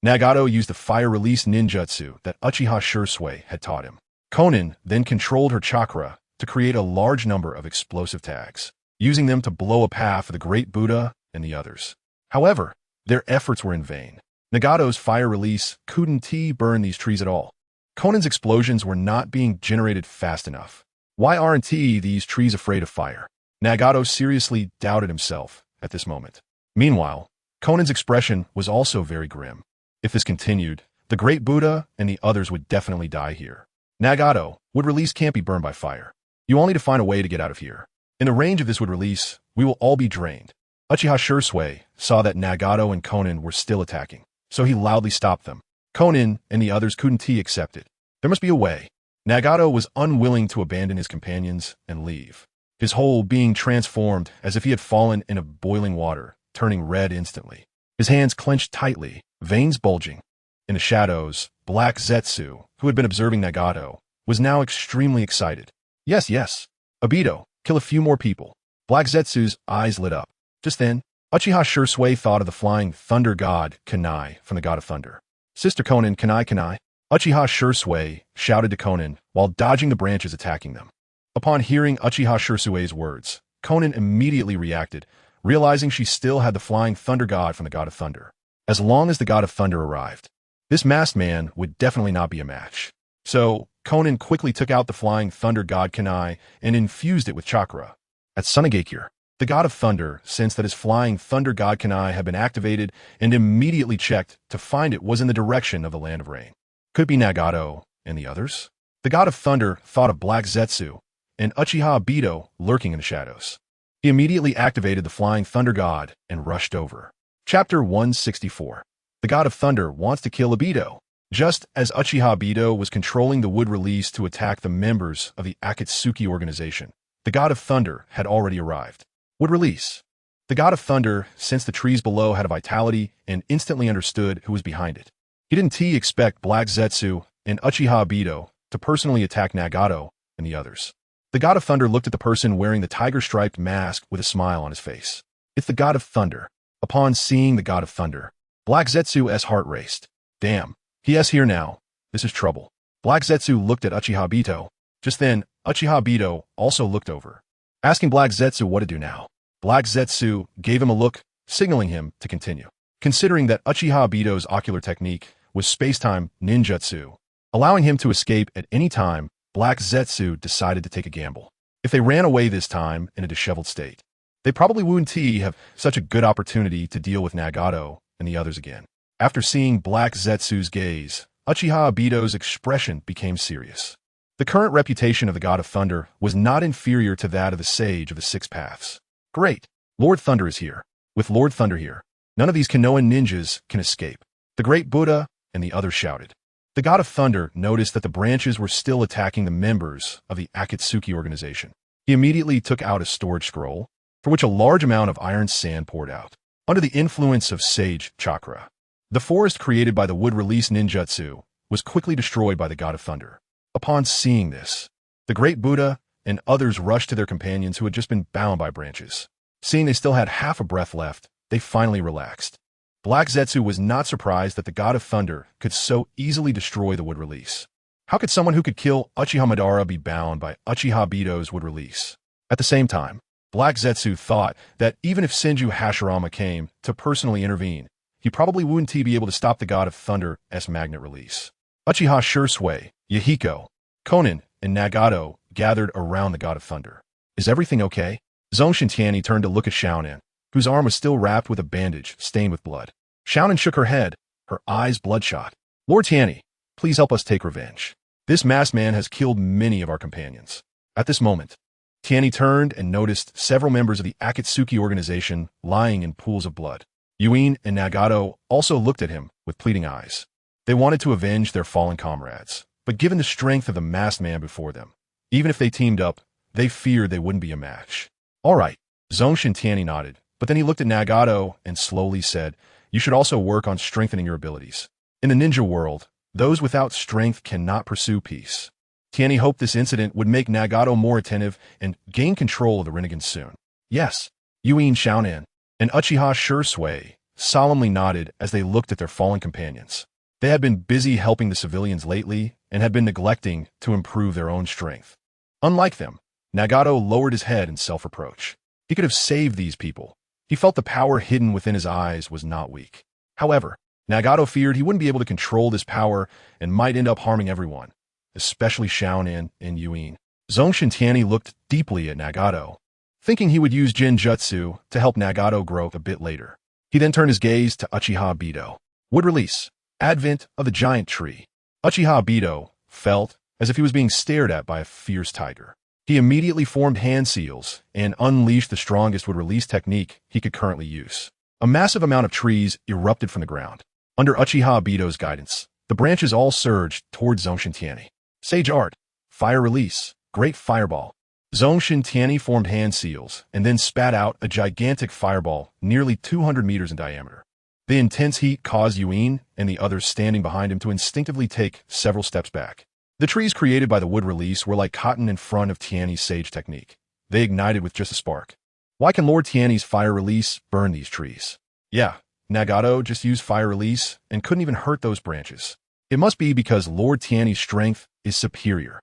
Nagato used the fire release ninjutsu that Uchiha Shursui had taught him. Konan then controlled her chakra to create a large number of explosive tags, using them to blow a path for the Great Buddha and the others. However, their efforts were in vain. Nagato's fire release couldn't burn these trees at all. Konan's explosions were not being generated fast enough. Why aren't these trees afraid of fire? Nagato seriously doubted himself at this moment. Meanwhile, Konan's expression was also very grim. If this continued, the Great Buddha and the others would definitely die here. Nagato, wood release can't be burned by fire. You all need to find a way to get out of here. In the range of this wood release, we will all be drained. Uchiha Shursui saw that Nagato and Konan were still attacking, so he loudly stopped them. Konan and the others couldn't accept it. There must be a way. Nagato was unwilling to abandon his companions and leave. His whole being transformed as if he had fallen in a boiling water, turning red instantly. His hands clenched tightly, veins bulging. In the shadows, Black Zetsu, who had been observing Nagato, was now extremely excited. Yes, yes. Obito, kill a few more people. Black Zetsu's eyes lit up. Just then, Uchiha Shursui thought of the flying thunder god, Kanai, from the God of Thunder. Sister Konin, Kanai, Kanai. Uchiha Shursui shouted to Konin while dodging the branches attacking them. Upon hearing Uchiha Shursui's words, Konin immediately reacted, realizing she still had the flying thunder god from the God of Thunder. As long as the God of Thunder arrived, this masked man would definitely not be a match. So, Konin quickly took out the flying thunder god Kanai and infused it with chakra. At Sunagakure, the God of Thunder sensed that his flying thunder god Kanai had been activated and immediately checked to find it was in the direction of the Land of Rain. Could it be Nagato and the others? The God of Thunder thought of Black Zetsu and Uchiha Obito lurking in the shadows. He immediately activated the flying thunder god and rushed over. Chapter 164. The God of Thunder wants to kill Obito. Just as Uchiha Obito was controlling the wood release to attack the members of the Akatsuki organization, the God of Thunder had already arrived. Wood release. The God of Thunder sensed the trees below had a vitality and instantly understood who was behind it. He didn't expect Black Zetsu and Uchiha Obito to personally attack Nagato and the others. The God of Thunder looked at the person wearing the tiger-striped mask with a smile on his face. It's the God of Thunder. Upon seeing the God of Thunder, Black Zetsu's heart raced. Damn, he's here now. This is trouble. Black Zetsu looked at Uchiha Obito. Just then, Uchiha Obito also looked over, asking Black Zetsu what to do now. Black Zetsu gave him a look, signaling him to continue. Considering that Uchiha Obito's ocular technique was space-time ninjutsu, allowing him to escape at any time, Black Zetsu decided to take a gamble. If they ran away this time in a disheveled state, they probably wouldn't have such a good opportunity to deal with Nagato and the others again. After seeing Black Zetsu's gaze, Uchiha Obito's expression became serious. The current reputation of the God of Thunder was not inferior to that of the Sage of the Six Paths. Great! Lord Thunder is here. With Lord Thunder here, none of these Konoha ninjas can escape. The Great Buddha and the others shouted. The God of Thunder noticed that the branches were still attacking the members of the Akatsuki organization. He immediately took out a storage scroll, for which a large amount of iron sand poured out. Under the influence of Sage Chakra, the forest created by the wood release ninjutsu was quickly destroyed by the God of Thunder. Upon seeing this, the Great Buddha and others rushed to their companions who had just been bound by branches. Seeing they still had half a breath left, they finally relaxed. Black Zetsu was not surprised that the God of Thunder could so easily destroy the wood release. How could someone who could kill Uchiha Madara be bound by Uchiha Obito's wood release? At the same time, Black Zetsu thought that even if Senju Hashirama came to personally intervene, he probably wouldn't be able to stop the God of Thunder's magnet release. Uchiha Shursui, Yahiko, Konin, and Nagato gathered around the God of Thunder. Is everything okay? Zongshen Tianyi turned to look at Xiaonan, whose arm was still wrapped with a bandage stained with blood. Xiaonan shook her head, her eyes bloodshot. Lord Tianyi, please help us take revenge. This masked man has killed many of our companions. At this moment, Tianyi turned and noticed several members of the Akatsuki organization lying in pools of blood. Yuin and Nagato also looked at him with pleading eyes. They wanted to avenge their fallen comrades, but given the strength of the masked man before them, even if they teamed up, they feared they wouldn't be a match. All right, Zongshen Tianyi nodded, but then he looked at Nagato and slowly said, you should also work on strengthening your abilities. In the ninja world, those without strength cannot pursue peace. Tianyi hoped this incident would make Nagato more attentive and gain control of the renegades soon. Yes, Yuin Xiaonan and Uchiha Shursui solemnly nodded as they looked at their fallen companions. They had been busy helping the civilians lately and had been neglecting to improve their own strength. Unlike them, Nagato lowered his head in self-reproach. He could have saved these people. He felt the power hidden within his eyes was not weak. However, Nagato feared he wouldn't be able to control this power and might end up harming everyone, especially Xiaonan and Yuin. Zongshen Tianyi looked deeply at Nagato, thinking he would use Jinjutsu to help Nagato grow a bit later. He then turned his gaze to Uchiha Obito. Wood release. Advent of the giant tree. Uchiha Obito felt as if he was being stared at by a fierce tiger. He immediately formed hand seals and unleashed the strongest wood release technique he could currently use. A massive amount of trees erupted from the ground. Under Uchiha Obito's guidance, the branches all surged towards Zongshen Tianyi. Sage art. Fire release. Great fireball. Zongshen Tianyi formed hand seals and then spat out a gigantic fireball nearly 200 meters in diameter. The intense heat caused Yuan and the others standing behind him to instinctively take several steps back. The trees created by the wood release were like cotton in front of Tianyi's sage technique. They ignited with just a spark. Why can Lord Tianyi's fire release burn these trees? Yeah, Nagato just used fire release and couldn't even hurt those branches. It must be because Lord Tianyi's strength is superior.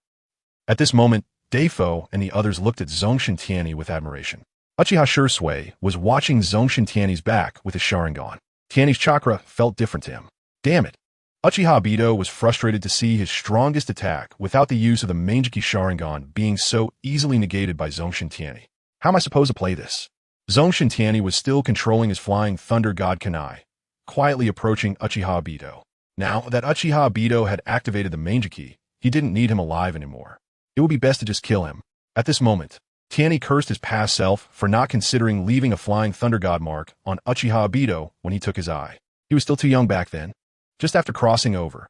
At this moment, Daifo and the others looked at Zongshen Tianyi with admiration. Uchiha Shursui was watching Zongshen Tianyi's back with his Sharingan. Tianyi's chakra felt different to him. Damn it. Uchiha Obito was frustrated to see his strongest attack without the use of the Mangeki Sharingan being so easily negated by Zongshen Tianyi. How am I supposed to play this? Zongshen Tianyi was still controlling his flying thunder god Kanai, quietly approaching Uchiha Obito. Now that Uchiha Obito had activated the Mangeki, he didn't need him alive anymore. It would be best to just kill him. At this moment, Tianyi cursed his past self for not considering leaving a flying thunder god mark on Uchiha Obito when he took his eye. He was still too young back then. Just after crossing over,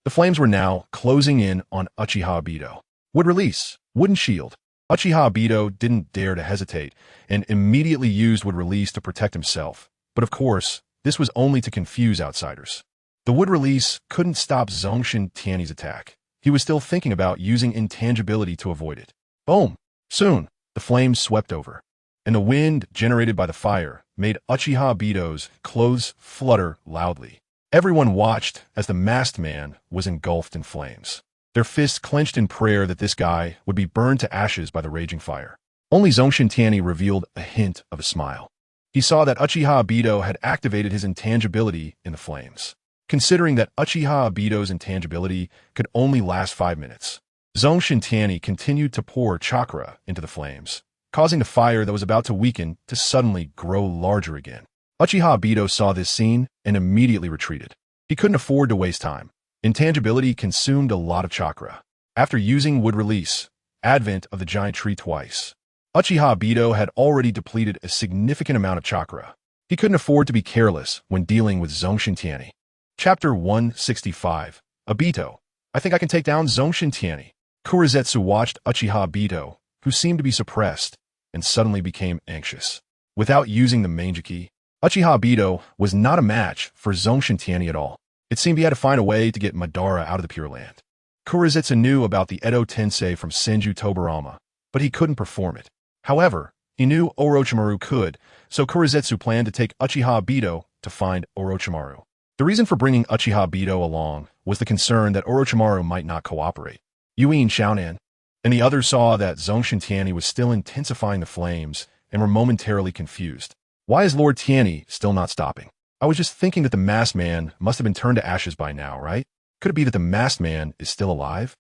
the flames were now closing in on Uchiha Obito. Would release, wooden shield. Uchiha Obito didn't dare to hesitate and immediately used wood release to protect himself. But of course, this was only to confuse outsiders. The wood release couldn't stop Zongshen Tianyi's attack. He was still thinking about using intangibility to avoid it. Boom! Soon, the flames swept over, and the wind generated by the fire made Uchiha Obito's clothes flutter loudly. Everyone watched as the masked man was engulfed in flames. Their fists clenched in prayer that this guy would be burned to ashes by the raging fire. Only Zongshen Tianyi revealed a hint of a smile. He saw that Uchiha Obito had activated his intangibility in the flames. Considering that Uchiha Obito's intangibility could only last 5 minutes, Zongshen Tianyi continued to pour chakra into the flames, causing the fire that was about to weaken to suddenly grow larger again. Uchiha Obito saw this scene and immediately retreated. He couldn't afford to waste time. Intangibility consumed a lot of chakra. After using wood release, advent of the giant tree twice, Uchiha Obito had already depleted a significant amount of chakra. He couldn't afford to be careless when dealing with Zongshen Tianyi. Chapter 165. Obito. I think I can take down Zongshen Tianyi. Kurizetsu watched Uchiha Obito, who seemed to be suppressed, and suddenly became anxious. Without using the Mangeki, Uchiha Obito was not a match for Zongshen Tianyi at all. It seemed he had to find a way to get Madara out of the Pure Land. Kurizetsu knew about the Edo Tensei from Senju Tobarama, but he couldn't perform it. However, he knew Orochimaru could, so Kurizetsu planned to take Uchiha Obito to find Orochimaru. The reason for bringing Uchiha Obito along was the concern that Orochimaru might not cooperate. Yuin, Xiaonan, and the others saw that Zongshen Tianyi was still intensifying the flames and were momentarily confused. Why is Lord Tianyi still not stopping? I was just thinking that the masked man must have been turned to ashes by now, right? Could it be that the masked man is still alive?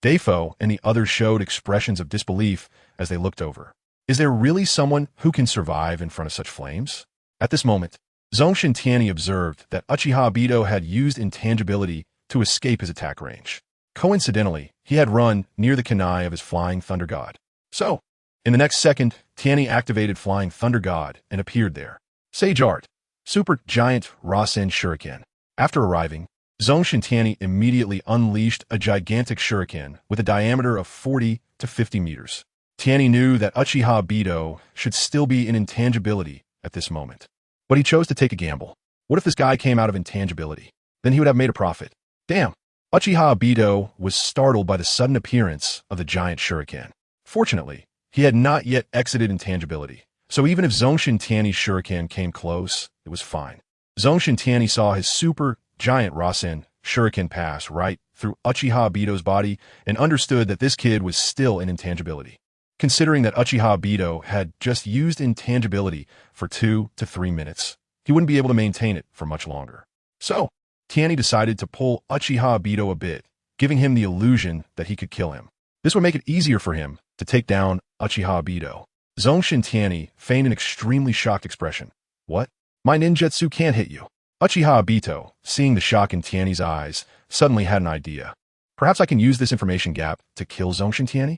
Daifo and the others showed expressions of disbelief as they looked over. Is there really someone who can survive in front of such flames? At this moment, Zongshen Tianyi observed that Uchiha Obito had used intangibility to escape his attack range. Coincidentally, he had run near the kunai of his Flying Thunder God. So, in the next second, Tianyi activated Flying Thunder God and appeared there. Sage Art. Super Giant Rasen Shuriken. After arriving, Zongshen Tianyi immediately unleashed a gigantic shuriken with a diameter of 40 to 50 meters. Tianyi knew that Uchiha Obito should still be in intangibility at this moment. But he chose to take a gamble. What if this guy came out of intangibility? Then he would have made a profit. Damn! Uchiha Obito was startled by the sudden appearance of the giant shuriken. Fortunately, he had not yet exited intangibility, so even if Zongshen Tianyi's shuriken came close, it was fine. Zongshen Tianyi saw his super giant Rasen shuriken pass right through Uchiha Obito's body and understood that this kid was still in intangibility. Considering that Uchiha Obito had just used intangibility for 2 to 3 minutes, he wouldn't be able to maintain it for much longer. So, Tianyi decided to pull Uchiha Obito a bit, giving him the illusion that he could kill him. This would make it easier for him to take down Uchiha Obito. Zongshen Tianyi feigned an extremely shocked expression. What? My ninjutsu can't hit you. Uchiha Obito, seeing the shock in Tianyi's eyes, suddenly had an idea. Perhaps I can use this information gap to kill Zongshen Tianyi?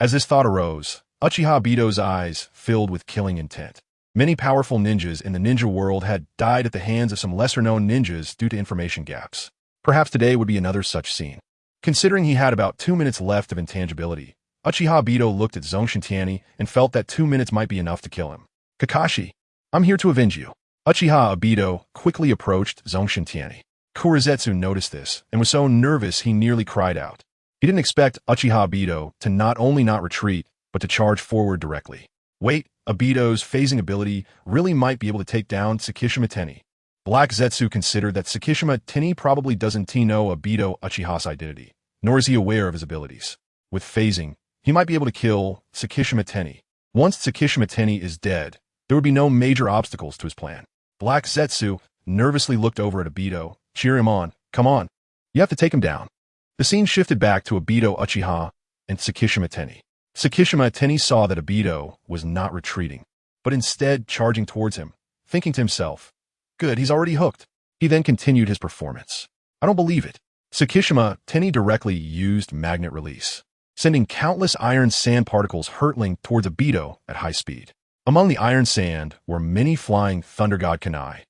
As this thought arose, Uchiha Obito's eyes filled with killing intent. Many powerful ninjas in the ninja world had died at the hands of some lesser-known ninjas due to information gaps. Perhaps today would be another such scene. Considering he had about 2 minutes left of intangibility, Uchiha Obito looked at Zongshen Tianyi and felt that 2 minutes might be enough to kill him. Kakashi, I'm here to avenge you. Uchiha Obito quickly approached Zongshen Tianyi. Kurizetsu noticed this and was so nervous he nearly cried out. He didn't expect Uchiha Obito to not only not retreat, but to charge forward directly. Wait, Obito's phasing ability really might be able to take down Tsukishima Tenni. Black Zetsu considered that Tsukishima Tenni probably doesn't know Obito Uchiha's identity, nor is he aware of his abilities. With phasing, he might be able to kill Tsukishima Tenni. Once Tsukishima Tenni is dead, there would be no major obstacles to his plan. Black Zetsu nervously looked over at Obito, cheering him on. Come on, you have to take him down. The scene shifted back to Obito Uchiha and Tsukishima Tenni. Tsukishima Tenni saw that Obito was not retreating, but instead charging towards him, thinking to himself, good, he's already hooked. He then continued his performance. I don't believe it. Tsukishima Tenni directly used magnet release, sending countless iron sand particles hurtling towards Obito at high speed. Among the iron sand were many flying Thunder God Kunai,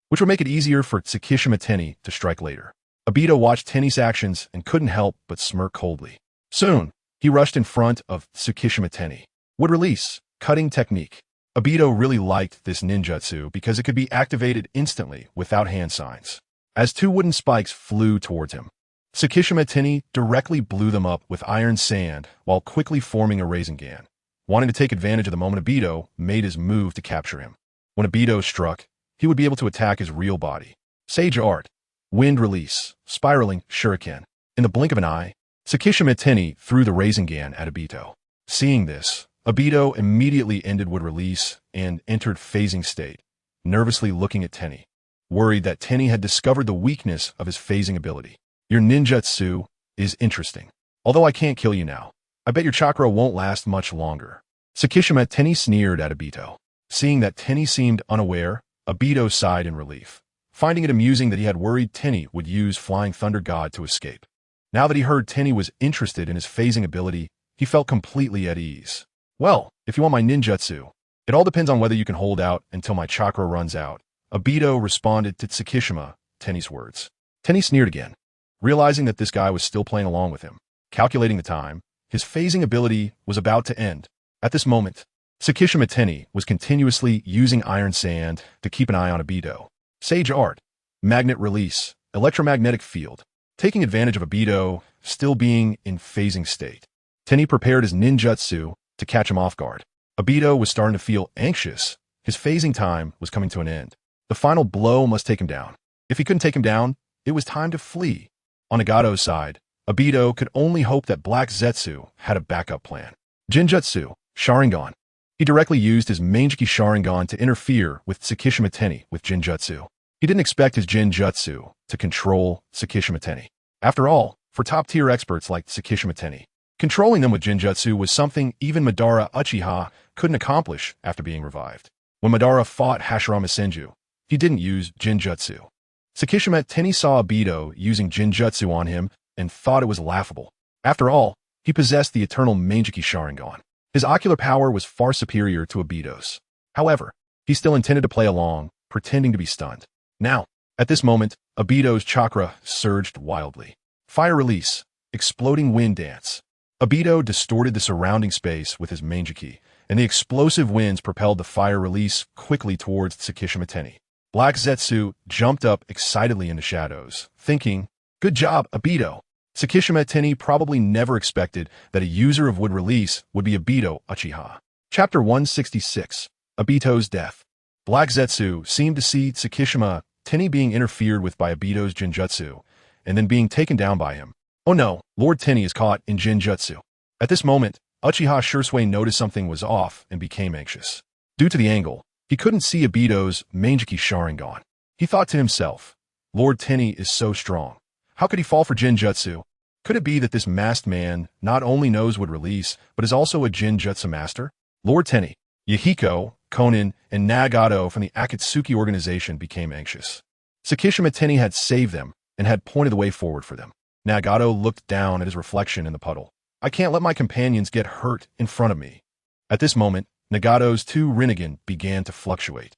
which would make it easier for Tsukishima Tenni to strike later. Obito watched Tenni's actions and couldn't help but smirk coldly. Soon, he rushed in front of Tsukishima Tenni. Would release, cutting technique. Obito really liked this ninjutsu because it could be activated instantly without hand signs. As 2 wooden spikes flew towards him, Tsukishima Tenni directly blew them up with iron sand while quickly forming a Rasengan. Wanting to take advantage of the moment, Obito made his move to capture him. When Obito struck, he would be able to attack his real body. Sage Art. Wind release. Spiraling shuriken. In the blink of an eye, Tsukishima Tenni threw the Rasengan at Obito. Seeing this, Obito immediately ended wood release and entered phasing state, nervously looking at Tenni, worried that Tenni had discovered the weakness of his phasing ability. Your ninjutsu is interesting. Although I can't kill you now, I bet your chakra won't last much longer. Tsukishima Tenni sneered at Obito. Seeing that Tenni seemed unaware, Obito sighed in relief, finding it amusing that he had worried Tenni would use Flying Thunder God to escape. Now that he heard Tenni was interested in his phasing ability, he felt completely at ease. Well, if you want my ninjutsu, it all depends on whether you can hold out until my chakra runs out. Obito responded to Tsukishima Tenni's words. Tenni sneered again, realizing that this guy was still playing along with him. Calculating the time, his phasing ability was about to end. At this moment, Tsukishima Tenni was continuously using iron sand to keep an eye on Obito. Sage Art. Magnet release. Electromagnetic field. Taking advantage of Obito still being in phasing state, Tenni prepared his ninjutsu to catch him off guard. Obito was starting to feel anxious. His phasing time was coming to an end. The final blow must take him down. If he couldn't take him down, it was time to flee. On Nagato's side, Obito could only hope that Black Zetsu had a backup plan. Jinjutsu, Sharingan. He directly used his Manjiki Sharingan to interfere with Tsukishima Tenni with Jinjutsu. He didn't expect his Jinjutsu to control Tsukishima Tenni. After all, for top-tier experts like Tsukishima Tenni, controlling them with Jinjutsu was something even Madara Uchiha couldn't accomplish after being revived. When Madara fought Hashirama Senju, he didn't use Jinjutsu. Tsukishima Tenni saw Obito using Jinjutsu on him and thought it was laughable. After all, he possessed the eternal Manjiki Sharingan. His ocular power was far superior to Obito's. However, he still intended to play along, pretending to be stunned. Now, at this moment, Obito's chakra surged wildly. Fire release, exploding wind dance. Obito distorted the surrounding space with his Manjiki, and the explosive winds propelled the fire release quickly towards Tsukishima Tenni. Black Zetsu jumped up excitedly into shadows, thinking, good job, Obito. Tsukishima Tenni probably never expected that a user of wood release would be Obito Uchiha. Chapter 166. Obito's Death. Black Zetsu seemed to see Tsukishima Tenni being interfered with by Obito's Jinjutsu, and then being taken down by him. Oh no, Lord Tenni is caught in Jinjutsu. At this moment, Uchiha Shursui noticed something was off and became anxious. Due to the angle, he couldn't see Obito's Manjiki Sharingan. He thought to himself, Lord Tenni is so strong. How could he fall for Jinjutsu? Could it be that this masked man not only knows wood release, but is also a Jinjutsu master? Lord Tenni, Yahiko, Konin, and Nagato from the Akatsuki organization became anxious. Tsukishima Tenni had saved them and had pointed the way forward for them. Nagato looked down at his reflection in the puddle. I can't let my companions get hurt in front of me. At this moment, Nagato's 2 Rinnegan began to fluctuate.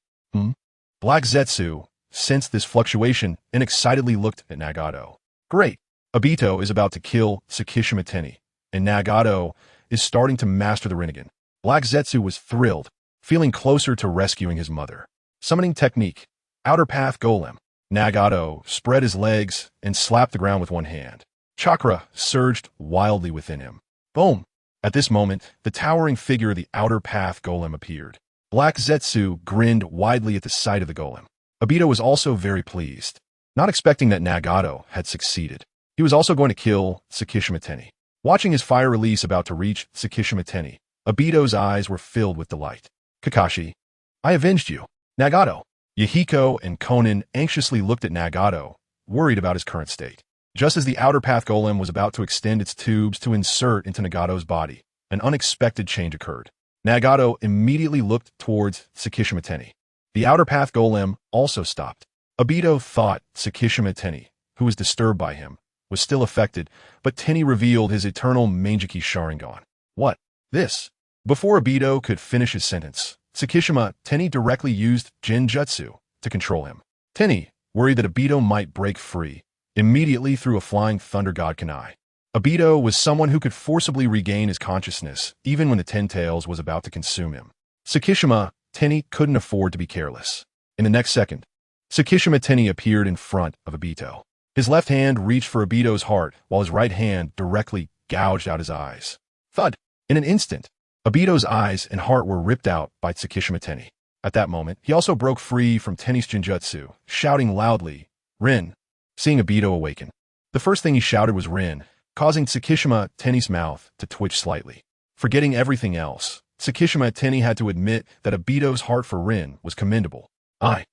Black Zetsu sensed this fluctuation and excitedly looked at Nagato. Great! Obito is about to kill Tsukishima Tenni, and Nagato is starting to master the Rinnegan. Black Zetsu was thrilled, feeling closer to rescuing his mother. Summoning technique. Outer Path Golem. Nagato spread his legs and slapped the ground with one hand. Chakra surged wildly within him. Boom! At this moment, the towering figure of the Outer Path Golem appeared. Black Zetsu grinned widely at the sight of the golem. Obito was also very pleased, not expecting that Nagato had succeeded. He was also going to kill Tsukishima Tenni. Watching his fire release about to reach Tsukishima Tenni, Obito's eyes were filled with delight. Kakashi, I avenged you. Nagato. Yahiko and Konan anxiously looked at Nagato, worried about his current state. Just as the Outer Path Golem was about to extend its tubes to insert into Nagato's body, an unexpected change occurred. Nagato immediately looked towards Tsukishima Tenni. The Outer Path Golem also stopped. Obito thought Tsukishima Tenni, who was disturbed by him, was still affected, but Tenni revealed his eternal Mangeki Sharingan. What? This? Before Obito could finish his sentence, Tsukishima Tenni directly used Genjutsu to control him. Tenni, worried that Obito might break free, immediately threw a flying Thunder God Kunai. Obito was someone who could forcibly regain his consciousness even when the Ten Tails was about to consume him. Tsukishima Tenni couldn't afford to be careless. In the next second, Tsukishima Tenni appeared in front of Obito. His left hand reached for Obito's heart while his right hand directly gouged out his eyes. Thud! In an instant, Obito's eyes and heart were ripped out by Tsukishima Tenni. At that moment, he also broke free from Tenni's Genjutsu, shouting loudly, Rin! Seeing Obito awaken. The first thing he shouted was Rin, causing Tsukishima Tenni's mouth to twitch slightly. Forgetting everything else, Tsukishima Tenni had to admit that Obito's heart for Rin was commendable. I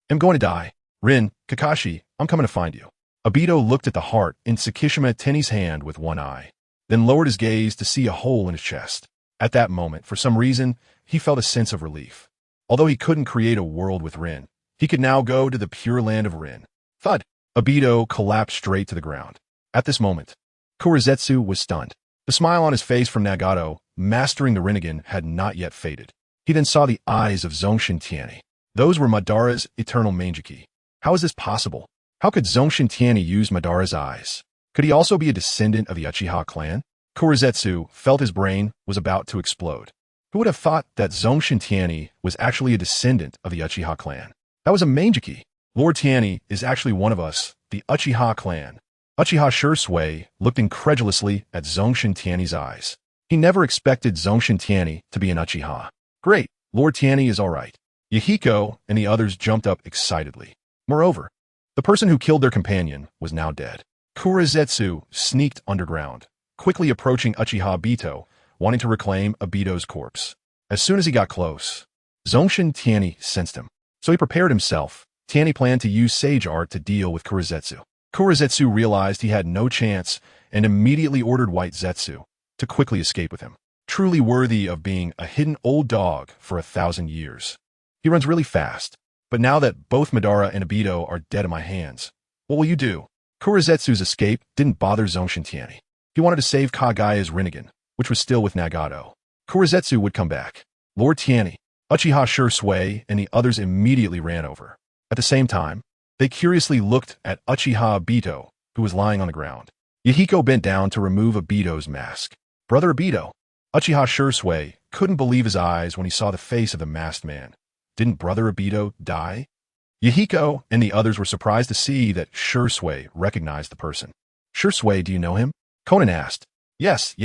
am going to die. Rin, Kakashi, I'm coming to find you. Obito looked at the heart in Tsukishima Tenni's hand with one eye, then lowered his gaze to see a hole in his chest. At that moment, for some reason, he felt a sense of relief. Although he couldn't create a world with Rin, he could now go to the pure land of Rin. Thud! Obito collapsed straight to the ground. At this moment, Kurizetsu was stunned. The smile on his face from Nagato, mastering the Rinnegan, had not yet faded. He then saw the eyes of Zongshen Tianyi. Those were Madara's eternal Mangeki. How is this possible? How could Zongshen Tianyi use Madara's eyes? Could he also be a descendant of the Uchiha clan? Kurizetsu felt his brain was about to explode. Who would have thought that Zongshen Tianyi was actually a descendant of the Uchiha clan? That was a Mangeki. Lord Tianyi is actually one of us, the Uchiha clan. Uchiha Shursui looked incredulously at Zongshen Tianyi's eyes. He never expected Zongshen Tianyi to be an Uchiha. Great, Lord Tianyi is all right. Yahiko and the others jumped up excitedly. Moreover, the person who killed their companion was now dead. Kurizetsu sneaked underground, quickly approaching Uchiha Obito, wanting to reclaim Obito's corpse. As soon as he got close, Zongshen Tianyi sensed him. So he prepared himself. Tianyi planned to use Sage Art to deal with Kurizetsu. Kurizetsu realized he had no chance and immediately ordered White Zetsu to quickly escape with him. Truly worthy of being a hidden old dog for 1,000 years. He runs really fast, but now that both Madara and Obito are dead in my hands, what will you do? Kurizetsu's escape didn't bother Zongshen Tianyi. He wanted to save Kagaya's Rinnegan, which was still with Nagato. Kurizetsu would come back. Lord Tianyi, Uchiha Shursui, and the others immediately ran over. At the same time, they curiously looked at Uchiha Obito, who was lying on the ground. Yahiko bent down to remove Obito's mask. Brother Obito. Uchiha Shursui couldn't believe his eyes when he saw the face of the masked man. Didn't Brother Obito die? Yahiko and the others were surprised to see that Shursui recognized the person. Shursui, do you know him? Konan asked. Yes,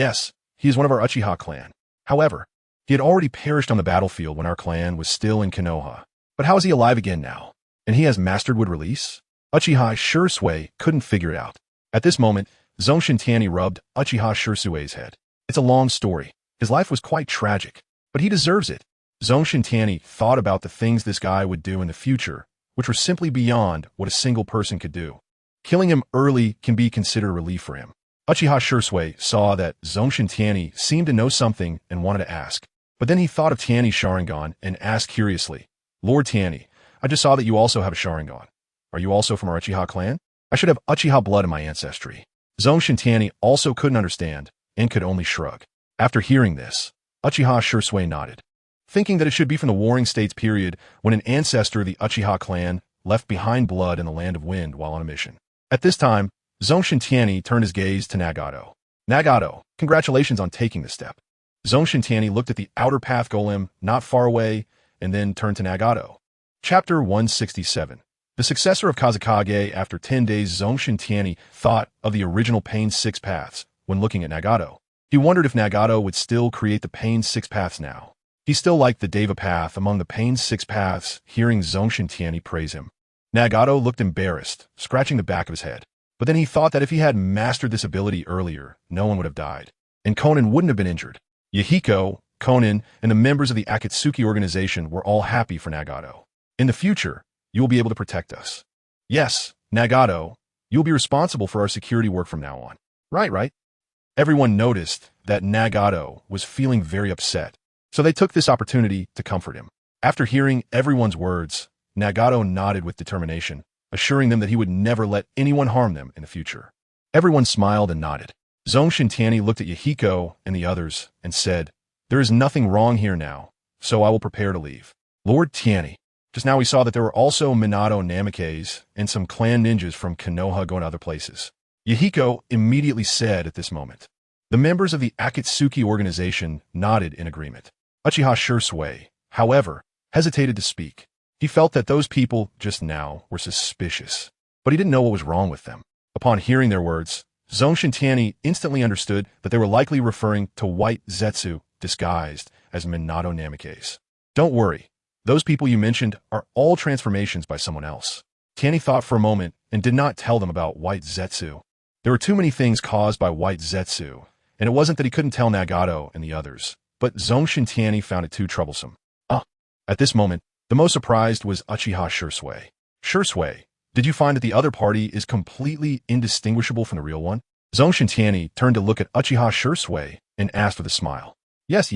he is one of our Uchiha clan. However, he had already perished on the battlefield when our clan was still in Konoha. But how is he alive again now? And he has mastered wood release? Uchiha Shursui couldn't figure it out. At this moment, Zongshen Tianyi rubbed Uchiha Shursui's head. It's a long story. His life was quite tragic, but he deserves it. Zongshen Tianyi thought about the things this guy would do in the future, which were simply beyond what a single person could do. Killing him early can be considered a relief for him. Uchiha Shursui saw that Zongshen Tianyi seemed to know something and wanted to ask. But then he thought of Tianyi's Sharingan and asked curiously, Lord Tianyi, I just saw that you also have a Sharingan. Are you also from our Uchiha clan? I should have Uchiha blood in my ancestry. Zongshen Tianyi also couldn't understand and could only shrug. After hearing this, Uchiha Shursui nodded, thinking that it should be from the Warring States period when an ancestor of the Uchiha clan left behind blood in the Land of Wind while on a mission. At this time, Zongshen Tianyi turned his gaze to Nagato. Nagato, congratulations on taking this step. Zongshen Tianyi looked at the outer path golem not far away and then turned to Nagato. Chapter 167. The successor of Kazekage. After 10 days, Zongshen Tianyi thought of the original Pain's 6 paths when looking at Nagato. He wondered if Nagato would still create the Pain's 6 paths now. He still liked the Deva path among the Pain's 6 paths, hearing Zongshen Tianyi praise him. Nagato looked embarrassed, scratching the back of his head. But then he thought that if he had mastered this ability earlier, no one would have died. And Konan wouldn't have been injured. Yahiko, Konan, and the members of the Akatsuki organization were all happy for Nagato. In the future, you will be able to protect us. Yes, Nagato, you will be responsible for our security work from now on. Right. Everyone noticed that Nagato was feeling very upset, so they took this opportunity to comfort him. After hearing everyone's words, Nagato nodded with determination, assuring them that he would never let anyone harm them in the future. Everyone smiled and nodded. Zongshen Tianyi looked at Yahiko and the others and said, "There is nothing wrong here now, so I will prepare to leave." Lord Tianyi. Just now we saw that there were also Minato Namikes and some clan ninjas from Konoha going to other places. Yahiko immediately said at this moment. The members of the Akatsuki organization nodded in agreement. Uchiha Shursui, however, hesitated to speak. He felt that those people just now were suspicious, but he didn't know what was wrong with them. Upon hearing their words, Zongshen Tianyi instantly understood that they were likely referring to White Zetsu disguised as Minato Namikes. Don't worry. Those people you mentioned are all transformations by someone else. Tianyi thought for a moment and did not tell them about White Zetsu. There were too many things caused by White Zetsu, and it wasn't that he couldn't tell Nagato and the others, but Zongshen Tianyi found it too troublesome. At this moment, the most surprised was Uchiha Shursui. Shursui, did you find that the other party is completely indistinguishable from the real one? Zongshen Tianyi turned to look at Uchiha Shursui and asked with a smile. Yes.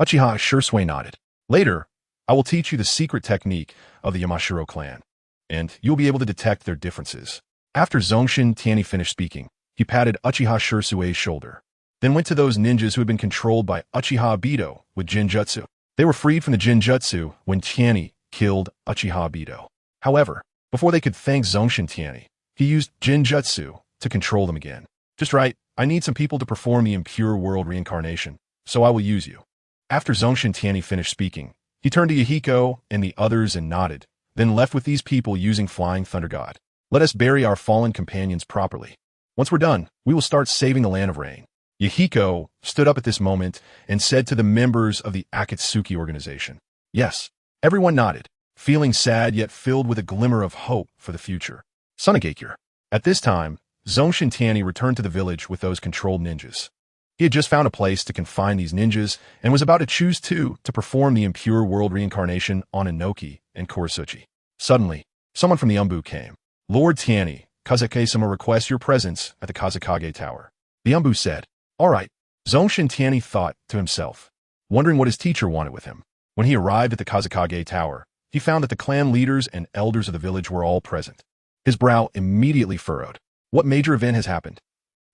Uchiha Shursui nodded. Later, I will teach you the secret technique of the Yamashiro clan, and you'll be able to detect their differences. After Zongshen Tianyi finished speaking, he patted Uchiha Shursui's shoulder, then went to those ninjas who had been controlled by Uchiha Obito with Jinjutsu. They were freed from the Jinjutsu when Tianyi killed Uchiha Obito. However, before they could thank Zongshen Tianyi, he used Jinjutsu to control them again. Just right, I need some people to perform the impure world reincarnation, so I will use you. After Zongshen Tianyi finished speaking, he turned to Yahiko and the others and nodded, then left with these people using Flying Thunder God. Let us bury our fallen companions properly. Once we're done, we will start saving the land of rain. Yahiko stood up at this moment and said to the members of the Akatsuki organization. Yes, everyone nodded, feeling sad yet filled with a glimmer of hope for the future. Sunagakure. At this time, Zongshen Tianyi returned to the village with those controlled ninjas. He had just found a place to confine these ninjas and was about to choose two to perform the impure world reincarnation on Inoki and Kurisuchi. Suddenly, someone from the Umbu came. Lord Tianyi, Kazekage-sama requests your presence at the Kazekage Tower. The Umbu said, All right. Zongshen Tianyi thought to himself, wondering what his teacher wanted with him. When he arrived at the Kazekage Tower, he found that the clan leaders and elders of the village were all present. His brow immediately furrowed. What major event has happened?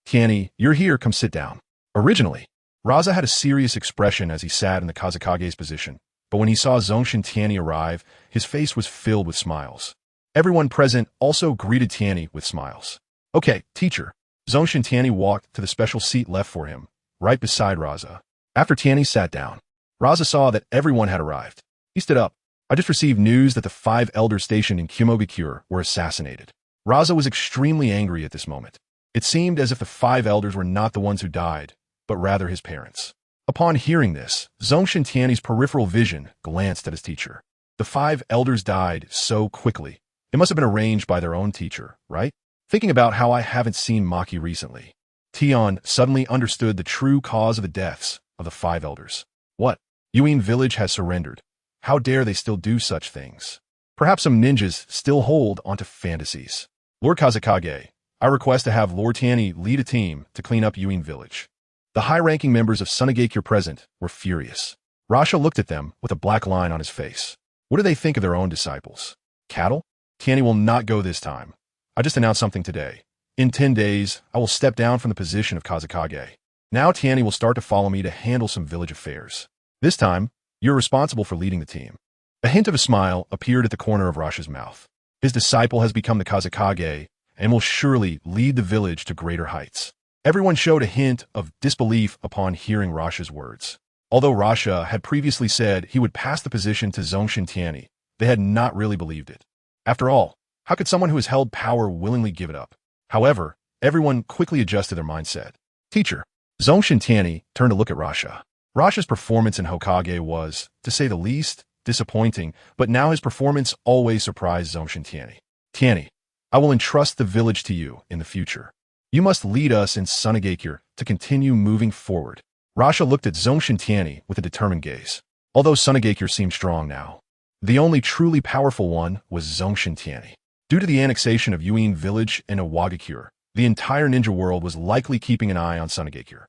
Tianyi, you're here, come sit down. Originally, Raza had a serious expression as he sat in the Kazekage's position, but when he saw Zongshen Tianyi arrive, his face was filled with smiles. Everyone present also greeted Tianyi with smiles. Okay, teacher. Zongshen Tianyi walked to the special seat left for him, right beside Raza. After Tianyi sat down, Raza saw that everyone had arrived. He stood up. I just received news that the 5 elders stationed in Kumogakure were assassinated. Raza was extremely angry at this moment. It seemed as if the 5 elders were not the ones who died, but rather his parents. Upon hearing this, Zongshen Tianyi's peripheral vision glanced at his teacher. The 5 elders died so quickly. It must have been arranged by their own teacher, right? Thinking about how I haven't seen Maki recently, Tion suddenly understood the true cause of the deaths of the 5 elders. What? Yuin village has surrendered. How dare they still do such things? Perhaps some ninjas still hold onto fantasies. Lord Kazekage, I request to have Lord Tianyi lead a team to clean up Yuin village. The high-ranking members of Sunagakure present were furious. Rasha looked at them with a black line on his face. What do they think of their own disciples? Cattle? Tianyi will not go this time. I just announced something today. In 10 days, I will step down from the position of Kazekage. Now Tianyi will start to follow me to handle some village affairs. This time, you're responsible for leading the team. A hint of a smile appeared at the corner of Rasha's mouth. His disciple has become the Kazekage and will surely lead the village to greater heights. Everyone showed a hint of disbelief upon hearing Rasha's words. Although Rasha had previously said he would pass the position to Zongshen Tianyi, they had not really believed it. After all, how could someone who has held power willingly give it up? However, everyone quickly adjusted their mindset. Teacher. Zongshen Tianyi turned to look at Rasha. Rasha's performance in Hokage was, to say the least, disappointing, but now his performance always surprised Zongshen Tianyi. Tianyi, I will entrust the village to you in the future. You must lead us in Sunagakure to continue moving forward. Rasha looked at Zongshen Tianyi with a determined gaze. Although Sunagakure seemed strong now, the only truly powerful one was Zongshen Tianyi. Due to the annexation of Yuin village and Iwagakure, the entire ninja world was likely keeping an eye on Sunagakure.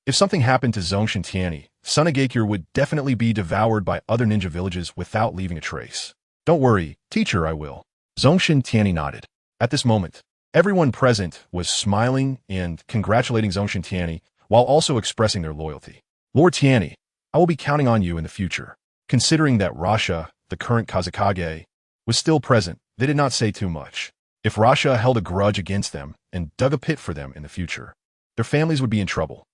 If something happened to Zongshen Tianyi, Sunagakure would definitely be devoured by other ninja villages without leaving a trace. Don't worry, teacher, I will. Zongshen Tianyi nodded. At this moment, everyone present was smiling and congratulating Zongshen Tianyi while also expressing their loyalty. Lord Tianyi, I will be counting on you in the future. Considering that Rasha, the current Kazekage, was still present, they did not say too much. If Rasha held a grudge against them and dug a pit for them in the future, their families would be in trouble.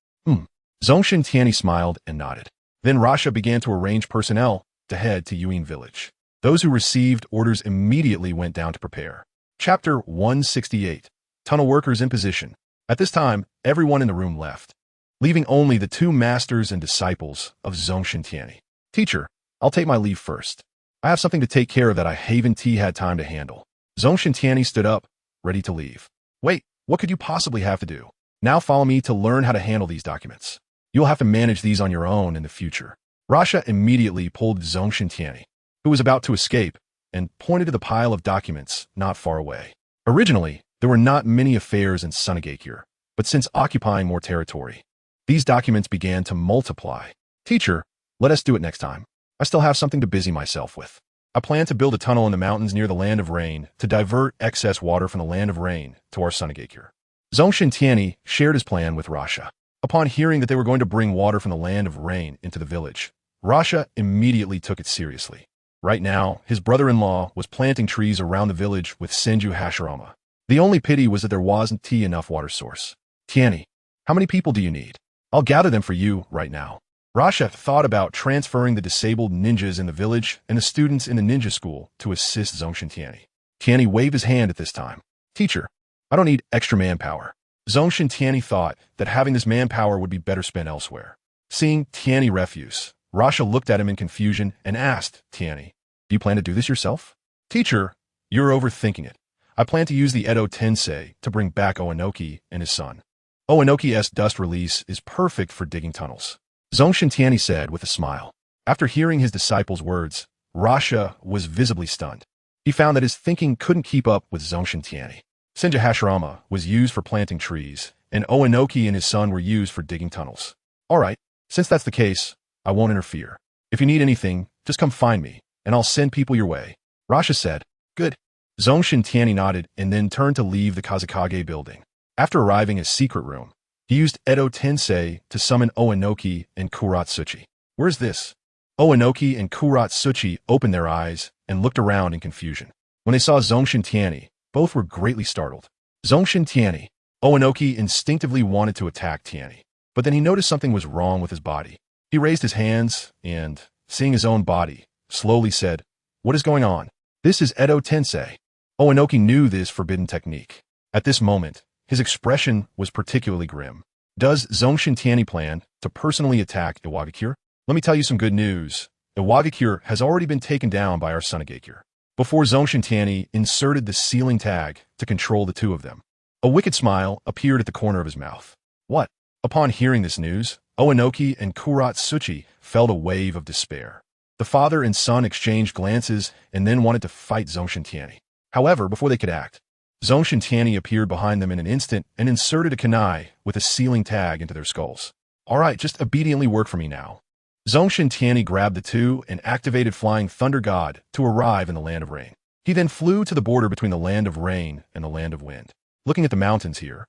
Zongshen Tianyi smiled and nodded. Then Rasha began to arrange personnel to head to Yuin village. Those who received orders immediately went down to prepare. Chapter 168. Tunnel workers in position. At this time, everyone in the room left, leaving only the two masters and disciples of Zongshen Tianyi. Teacher, I'll take my leave first. I have something to take care of that I haven't had time to handle. Zongshen Tianyi stood up, ready to leave. Wait, what could you possibly have to do? Now follow me to learn how to handle these documents. You'll have to manage these on your own in the future. Rasha immediately pulled Zongshen Tianyi, who was about to escape, and pointed to the pile of documents not far away. Originally, there were not many affairs in Sunagakure, but since occupying more territory, these documents began to multiply. Teacher, let us do it next time. I still have something to busy myself with. I plan to build a tunnel in the mountains near the Land of Rain to divert excess water from the Land of Rain to our Sunagakure. Zongshen Tianyi shared his plan with Rasha. Upon hearing that they were going to bring water from the Land of Rain into the village, Rasha immediately took it seriously. Right now, his brother-in-law was planting trees around the village with Senju Hashirama. The only pity was that there wasn't enough water source. Tianyi, how many people do you need? I'll gather them for you right now. Rasha thought about transferring the disabled ninjas in the village and the students in the ninja school to assist Zongshen Tianyi. Tianyi waved his hand at this time. Teacher, I don't need extra manpower. Zongshen Tianyi thought that having this manpower would be better spent elsewhere. Seeing Tianyi refuse, Rasha looked at him in confusion and asked, Tianyi, do you plan to do this yourself? Teacher, you're overthinking it. I plan to use the Edo Tensei to bring back Oenoki and his son. Oenoki's dust release is perfect for digging tunnels. Zongshen Tianyi said with a smile. After hearing his disciple's words, Rasha was visibly stunned. He found that his thinking couldn't keep up with Zongshen Tianyi. Senju Hashirama was used for planting trees, and Oenoki and his son were used for digging tunnels. All right, since that's the case, I won't interfere. If you need anything, just come find me, and I'll send people your way. Rasha said, good. Zongshen Tianyi nodded and then turned to leave the Kazekage building. After arriving at secret room, he used Edo Tensei to summon Oenoki and Kuratsuchi. Where's this? Oenoki and Kuratsuchi opened their eyes and looked around in confusion. When they saw Zongshen Tianyi, both were greatly startled. Zongshen Tianyi. Oenoki instinctively wanted to attack Tianyi, but then he noticed something was wrong with his body. He raised his hands and, seeing his own body, slowly said, what is going on? This is Edo Tensei. Oenoki knew this forbidden technique. At this moment, his expression was particularly grim. Does Zongshen Tianyi plan to personally attack Iwagakure? Let me tell you some good news. Iwagakure has already been taken down by our Sunagakure. Before Zongshen Tianyi inserted the sealing tag to control the two of them, a wicked smile appeared at the corner of his mouth. What? Upon hearing this news, Oenoki and Kuratsuchi felt a wave of despair. The father and son exchanged glances and then wanted to fight Zongshen Tianyi. However, before they could act, Zongshen Tianyi appeared behind them in an instant and inserted a kunai with a sealing tag into their skulls. All right, just obediently work for me now. Zongshen Tianyi grabbed the two and activated Flying Thunder God to arrive in the Land of Rain. He then flew to the border between the Land of Rain and the Land of Wind. Looking at the mountains here,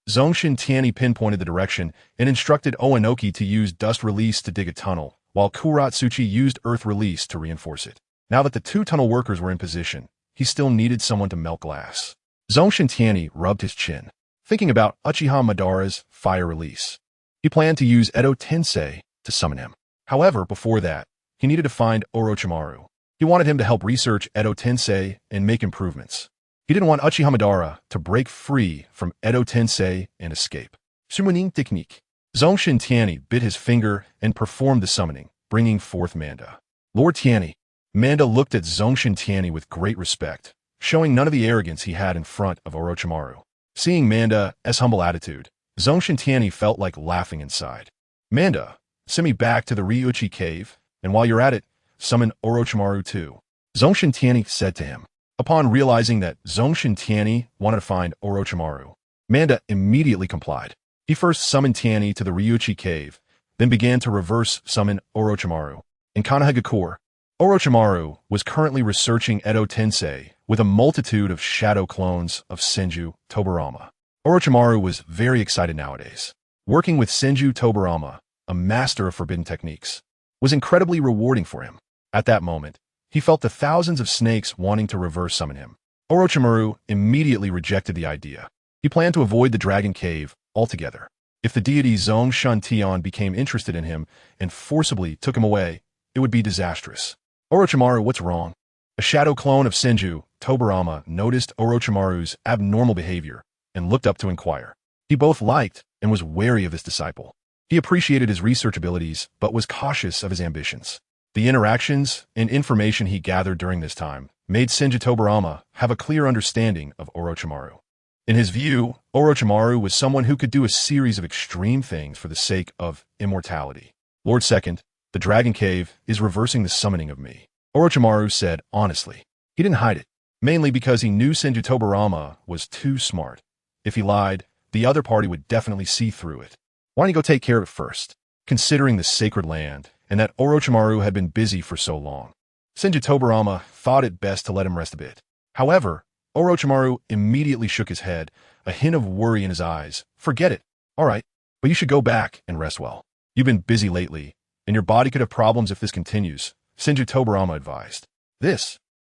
Zongshen Tianyi pinpointed the direction and instructed Oenoki to use Dust Release to dig a tunnel, while Kuratsuchi used Earth Release to reinforce it. Now that the two tunnel workers were in position, he still needed someone to melt glass. Zongshen Tianyi rubbed his chin. thinking about Uchiha Madara's fire release. He planned to use Edo Tensei to summon him. However, before that, he needed to find Orochimaru. He wanted him to help research Edo Tensei and make improvements. He didn't want Uchiha Madara to break free from Edo Tensei and escape. Summoning technique. Zongshen Tianyi bit his finger and performed the summoning, bringing forth Manda. Lord Tianyi. Manda looked at Zongshen Tianyi with great respect, showing none of the arrogance he had in front of Orochimaru. Seeing Manda's humble attitude, Zongshen Tianyi felt like laughing inside. Manda, send me back to the Ryuchi cave, and while you're at it, summon Orochimaru too. Zongshen Tianyi said to him. Upon realizing that Zongshen Tianyi wanted to find Orochimaru, Manda immediately complied. He first summoned Tianyi to the Ryuchi cave, then began to reverse summon Orochimaru. In Sunagakure, Orochimaru was currently researching Edo Tensei with a multitude of shadow clones of Senju Tobirama. Orochimaru was very excited nowadays. Working with Senju Tobirama, a master of forbidden techniques, was incredibly rewarding for him. At that moment, he felt the thousands of snakes wanting to reverse summon him. Orochimaru immediately rejected the idea. He planned to avoid the Dragon Cave altogether. If the deity Zongshen Tianyi became interested in him and forcibly took him away, it would be disastrous. Orochimaru, what's wrong? A shadow clone of Senju Tobirama noticed Orochimaru's abnormal behavior and looked up to inquire. He both liked and was wary of this disciple. He appreciated his research abilities, but was cautious of his ambitions. The interactions and information he gathered during this time made Senju Tobirama have a clear understanding of Orochimaru. In his view, Orochimaru was someone who could do a series of extreme things for the sake of immortality. Lord Second, the Dragon Cave is reversing the summoning of me. Orochimaru said honestly. He didn't hide it, mainly because he knew Senju Tobirama was too smart. If he lied, the other party would definitely see through it. Why don't you go take care of it first? Considering the sacred land and that Orochimaru had been busy for so long, Senju Tobirama thought it best to let him rest a bit. However, Orochimaru immediately shook his head, a hint of worry in his eyes. Forget it. All right, but you should go back and rest well. You've been busy lately, and your body could have problems if this continues, Senju Tobirama advised.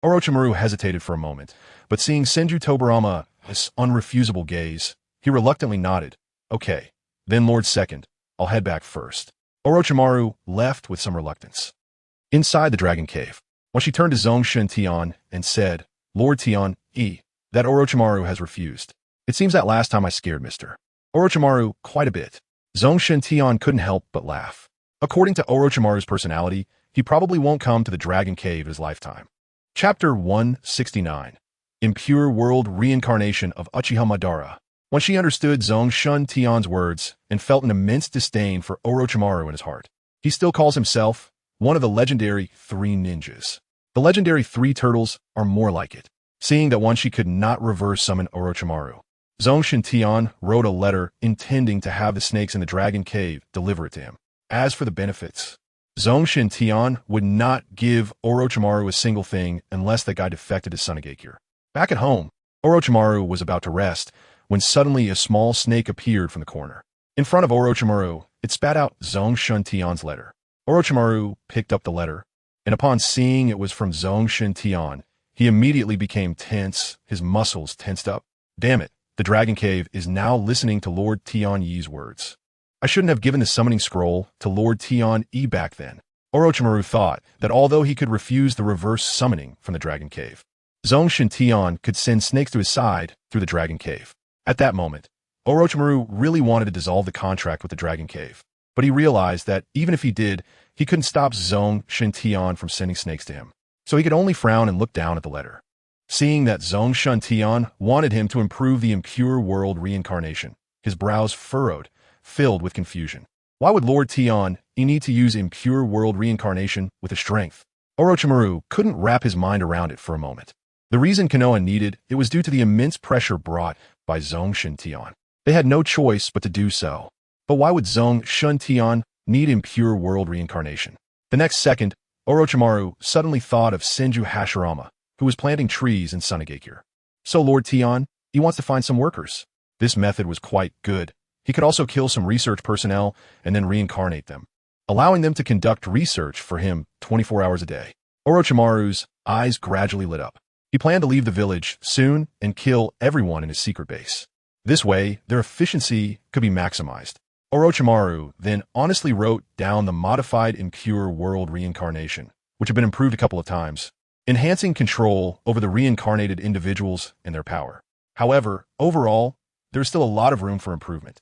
Orochimaru hesitated for a moment, but seeing Senju Tobirama's unrefusable gaze, he reluctantly nodded. Okay, then Lord Second, I'll head back first. Orochimaru left with some reluctance. Inside the Dragon Cave, when she turned to Zongshen Tianyi and said, Lord Tianyi, that Orochimaru has refused. It seems that last time I scared Mr. Orochimaru quite a bit. Zongshen Tianyi couldn't help but laugh. According to Orochimaru's personality, he probably won't come to the Dragon Cave in his lifetime. Chapter 169. Impure World Reincarnation of Uchiha Madara. When she understood Zongshen Tianyi's words and felt an immense disdain for Orochimaru in his heart. He still calls himself one of the legendary 3 ninjas. The legendary 3 turtles are more like it. Seeing that she could not reverse summon Orochimaru, Zongshen Tianyi wrote a letter intending to have the snakes in the Dragon Cave deliver it to him. As for the benefits, Zongshen Tianyi would not give Orochimaru a single thing unless that guy defected to Sunagakure. Back at home, Orochimaru was about to rest when suddenly a small snake appeared from the corner. In front of Orochimaru, it spat out Zongshen Tianyi's letter. Orochimaru picked up the letter, and upon seeing it was from Zongshen Tianyi, he immediately became tense, his muscles tensed up. Damn it, the Dragon Cave is now listening to Lord Tianyi's words. I shouldn't have given the summoning scroll to Lord Tianyi back then. Orochimaru thought that although he could refuse the reverse summoning from the Dragon Cave, Zongshen Tianyi could send snakes to his side through the Dragon Cave. At that moment, Orochimaru really wanted to dissolve the contract with the Dragon Cave, but he realized that even if he did, he couldn't stop Zongshen Tianyi from sending snakes to him. So he could only frown and look down at the letter. Seeing that Zongshen Tianyi wanted him to improve the impure world reincarnation, his brows furrowed, filled with confusion. Why would Lord Tianyi need to use impure world reincarnation with a strength? Orochimaru couldn't wrap his mind around it for a moment. The reason Konoha needed it was due to the immense pressure brought by Zongshen Tianyi. They had no choice but to do so. But why would Zongshen Tianyi need impure world reincarnation? The next second, Orochimaru suddenly thought of Senju Hashirama, who was planting trees in Sunagakure. So Lord Tianyi, he wants to find some workers. This method was quite good. He could also kill some research personnel and then reincarnate them, allowing them to conduct research for him 24 hours a day. Orochimaru's eyes gradually lit up. He planned to leave the village soon and kill everyone in his secret base. This way, their efficiency could be maximized. Orochimaru then honestly wrote down the modified impure world reincarnation, which had been improved a couple of times, enhancing control over the reincarnated individuals and their power. However, overall, there is still a lot of room for improvement.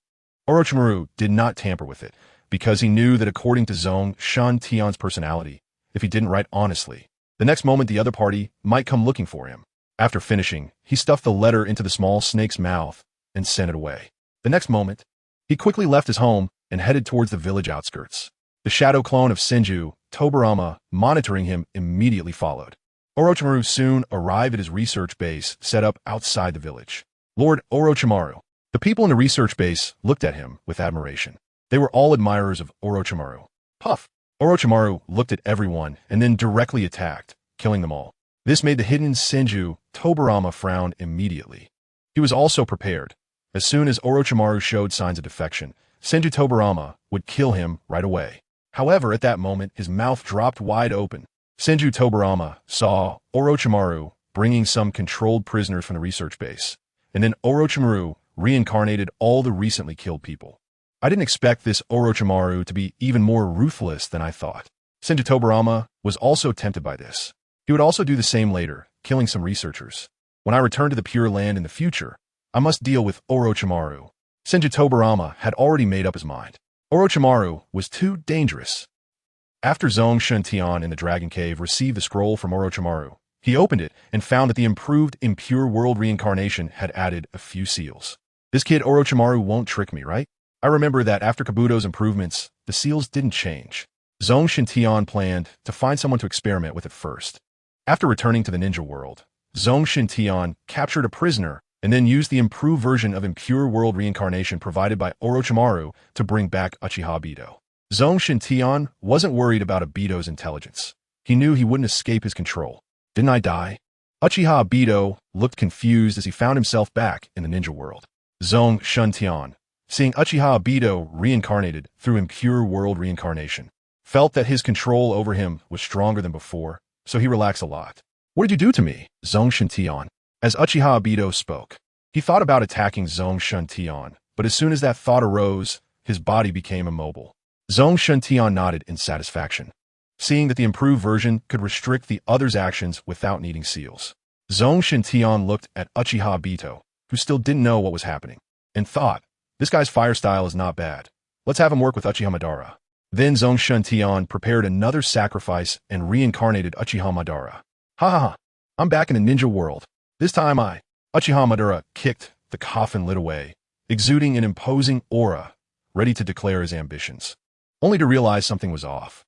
Orochimaru did not tamper with it, because he knew that according to Zongshen Tianyi's personality, if he didn't write honestly, the next moment the other party might come looking for him. After finishing, he stuffed the letter into the small snake's mouth and sent it away. The next moment, he quickly left his home and headed towards the village outskirts. The shadow clone of Senju, Tobirama, monitoring him, immediately followed. Orochimaru soon arrived at his research base set up outside the village. Lord Orochimaru. The people in the research base looked at him with admiration. They were all admirers of Orochimaru. Puff! Orochimaru looked at everyone and then directly attacked, killing them all. This made the hidden Senju, Tobirama, frown immediately. He was also prepared. As soon as Orochimaru showed signs of defection, Senju Tobirama would kill him right away. However, at that moment, his mouth dropped wide open. Senju Tobirama saw Orochimaru bringing some controlled prisoners from the research base, and then Orochimaru reincarnated all the recently killed people. I didn't expect this Orochimaru to be even more ruthless than I thought. Senju Tobirama was also tempted by this. He would also do the same later, killing some researchers. When I return to the Pure Land in the future, I must deal with Orochimaru. Senju Tobirama had already made up his mind. Orochimaru was too dangerous. After Zongshen Tianyi in the Dragon Cave received the scroll from Orochimaru, he opened it and found that the improved impure world reincarnation had added a few seals. This kid Orochimaru won't trick me, right? I remember that after Kabuto's improvements, the seals didn't change. Zongshen Tianyi planned to find someone to experiment with at first. After returning to the ninja world, Zongshen Tianyi captured a prisoner and then used the improved version of impure world reincarnation provided by Orochimaru to bring back Uchiha Obito. Zongshen Tianyi wasn't worried about Obito's intelligence. He knew he wouldn't escape his control. Didn't I die? Uchiha Obito looked confused as he found himself back in the ninja world. Zongshen Tianyi, seeing Uchiha Obito reincarnated through impure world reincarnation, felt that his control over him was stronger than before, so he relaxed a lot. What did you do to me, Zongshen Tianyi? As Uchiha Obito spoke, he thought about attacking Zongshen Tianyi, but as soon as that thought arose, his body became immobile. Zongshen Tianyi nodded in satisfaction, seeing that the improved version could restrict the other's actions without needing seals. Zongshen Tianyi looked at Uchiha Obito, who still didn't know what was happening, and thought, this guy's fire style is not bad. Let's have him work with Uchiha Madara. Then Zongshen Tianyi prepared another sacrifice and reincarnated Uchiha Madara. Ha ha ha, I'm back in the ninja world. This time Uchiha Madara kicked the coffin lid away, exuding an imposing aura, ready to declare his ambitions. Only to realize something was off.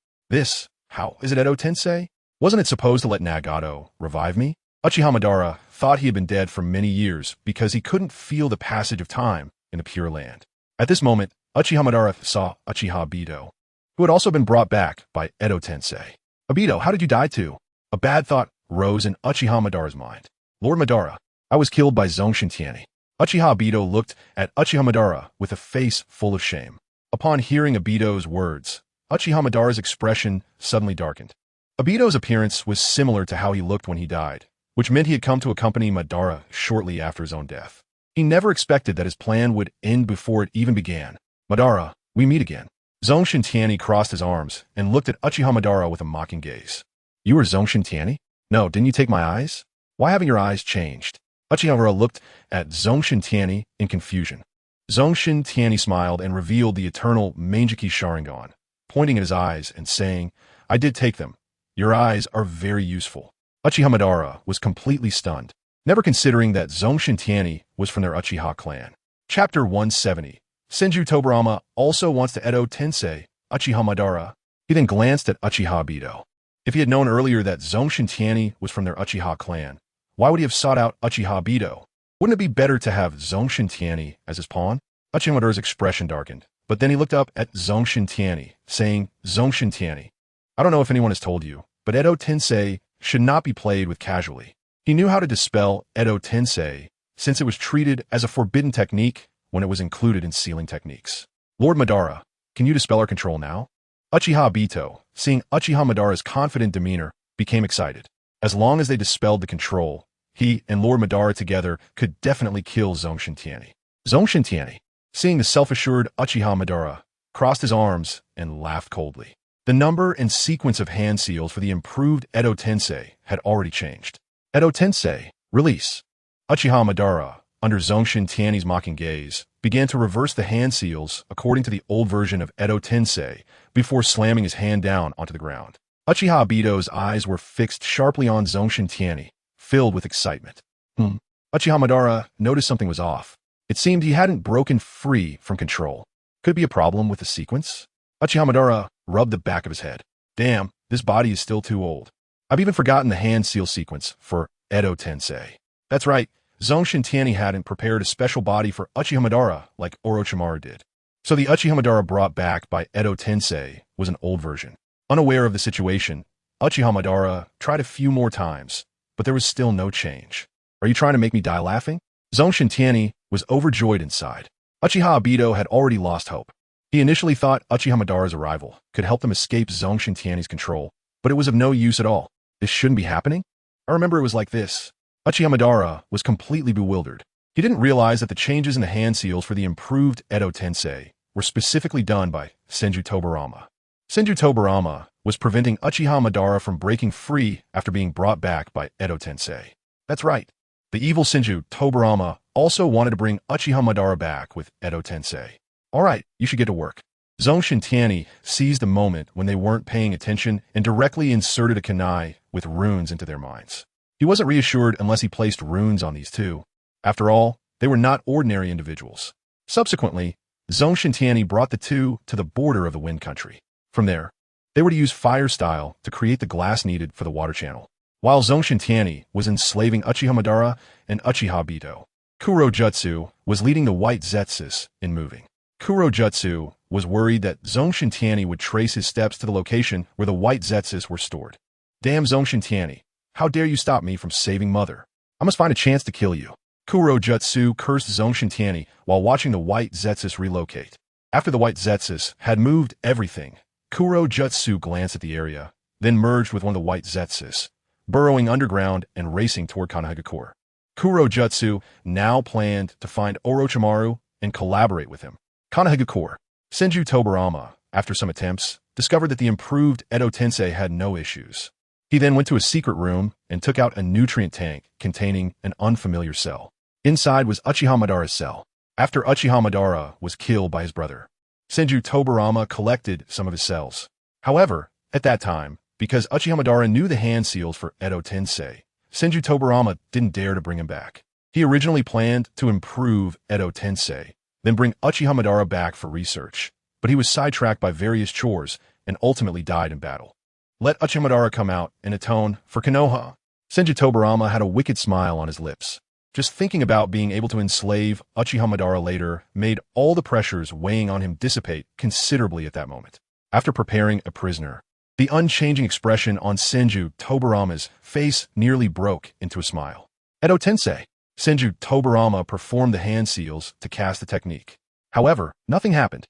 How is it Edo Tensei? Wasn't it supposed to let Nagato revive me? Uchiha Madara thought he had been dead for many years because he couldn't feel the passage of time in the Pure Land. At this moment, Uchiha Madara saw Uchiha Obito, who had also been brought back by Edo Tensei. Obito, how did you die too? A bad thought rose in Uchiha Madara's mind. Lord Madara, I was killed by Zongshen Tianyi. Uchiha Obito looked at Uchiha Madara with a face full of shame. Upon hearing Obito's words, Uchiha Madara's expression suddenly darkened. Obito's appearance was similar to how he looked when he died, which meant he had come to accompany Madara shortly after his own death. He never expected that his plan would end before it even began. Madara, we meet again. Zongshen Tianyi crossed his arms and looked at Uchiha Madara with a mocking gaze. You were Zongshen Tianyi? No, didn't you take my eyes? Why haven't your eyes changed? Uchiha Madara looked at Zongshen Tianyi in confusion. Zongshen Tianyi smiled and revealed the eternal Mangeki Sharingan, pointing at his eyes and saying, I did take them. Your eyes are very useful. Uchiha Madara was completely stunned, never considering that Zongshen Tianyi was from their Uchiha clan. Chapter 170. Senju Tobirama also wants to Edo Tensei, Uchiha Madara. He then glanced at Uchiha Obito. If he had known earlier that Zongshen Tianyi was from their Uchiha clan, why would he have sought out Uchiha Obito? Wouldn't it be better to have Zongshen Tianyi as his pawn? Uchiha Madara's expression darkened, but then he looked up at Zongshen Tianyi, saying, Zongshen Tianyi, I don't know if anyone has told you, but Edo Tensei should not be played with casually. He knew how to dispel Edo Tensei, since it was treated as a forbidden technique when it was included in sealing techniques. Lord Madara, can you dispel our control now? Uchiha Obito, seeing Uchiha Madara's confident demeanor, became excited. As long as they dispelled the control, he and Lord Madara together could definitely kill Zongshen Tianyi. Zongshen Tianyi, seeing the self-assured Uchiha Madara, crossed his arms and laughed coldly. The number and sequence of hand seals for the improved Edo Tensei had already changed. Edo Tensei, release. Uchiha Madara, under Zongshen Tianyi's mocking gaze, began to reverse the hand seals according to the old version of Edo Tensei before slamming his hand down onto the ground. Uchiha Obito's eyes were fixed sharply on Zongshen Tianyi, filled with excitement. Uchiha Madara noticed something was off. It seemed he hadn't broken free from control. Could it be a problem with the sequence? Uchiha Madara rubbed the back of his head. Damn, this body is still too old. I've even forgotten the hand seal sequence for Edo Tensei. That's right, Zongshen Tianyi hadn't prepared a special body for Uchiha Madara like Orochimaru did. So the Uchiha Madara brought back by Edo Tensei was an old version. Unaware of the situation, Uchiha Madara tried a few more times, but there was still no change. Are you trying to make me die laughing? Zongshen Tianyi was overjoyed inside. Uchiha Obito had already lost hope. He initially thought Uchiha Madara's arrival could help them escape Zongshen Tianyi's control, but it was of no use at all. This shouldn't be happening? I remember it was like this. Uchiha Madara was completely bewildered. He didn't realize that the changes in the hand seals for the improved Edo Tensei were specifically done by Senju Tobarama. Senju Tobarama was preventing Uchiha Madara from breaking free after being brought back by Edo Tensei. That's right. The evil Senju Tobarama also wanted to bring Uchiha Madara back with Edo Tensei. All right, you should get to work. Zongshen Tianyi seized the moment when they weren't paying attention and directly inserted a kunai with runes into their minds. He wasn't reassured unless he placed runes on these two. After all, they were not ordinary individuals. Subsequently, Zongshen Tianyi brought the two to the border of the Wind Country. From there, they were to use fire style to create the glass needed for the water channel. While Zongshen Tianyi was enslaving Uchiha Madara and Uchiha Obito, Kuro Jutsu was leading the White Zetsus in moving. Kuro Jutsu was worried that Zongshen Tianyi would trace his steps to the location where the White Zetsus were stored. Damn Zongshen Tianyi, how dare you stop me from saving Mother? I must find a chance to kill you. Kuro Jutsu cursed Zongshen Tianyi while watching the White Zetsus relocate. After the White Zetsus had moved everything, Kuro Jutsu glanced at the area, then merged with one of the White Zetsus, burrowing underground and racing toward Sunagakure. Kuro Jutsu now planned to find Orochimaru and collaborate with him. Sunagakure. Senju Tobarama, after some attempts, discovered that the improved Edo Tensei had no issues. He then went to a secret room and took out a nutrient tank containing an unfamiliar cell. Inside was Uchiha Madara's cell. After Uchiha Madara was killed by his brother, Senju Tobarama collected some of his cells. However, at that time, because Uchiha Madara knew the hand seals for Edo Tensei, Senju Tobarama didn't dare to bring him back. He originally planned to improve Edo Tensei, then bring Uchiha Madara back for research, but he was sidetracked by various chores and ultimately died in battle. Let Uchiha Madara come out and atone for Konoha. Senju Tobarama had a wicked smile on his lips. Just thinking about being able to enslave Uchiha Madara later made all the pressures weighing on him dissipate considerably at that moment. After preparing a prisoner, the unchanging expression on Senju Tobarama's face nearly broke into a smile. Edo Tensei. Senju Tobarama performed the hand seals to cast the technique. However, nothing happened.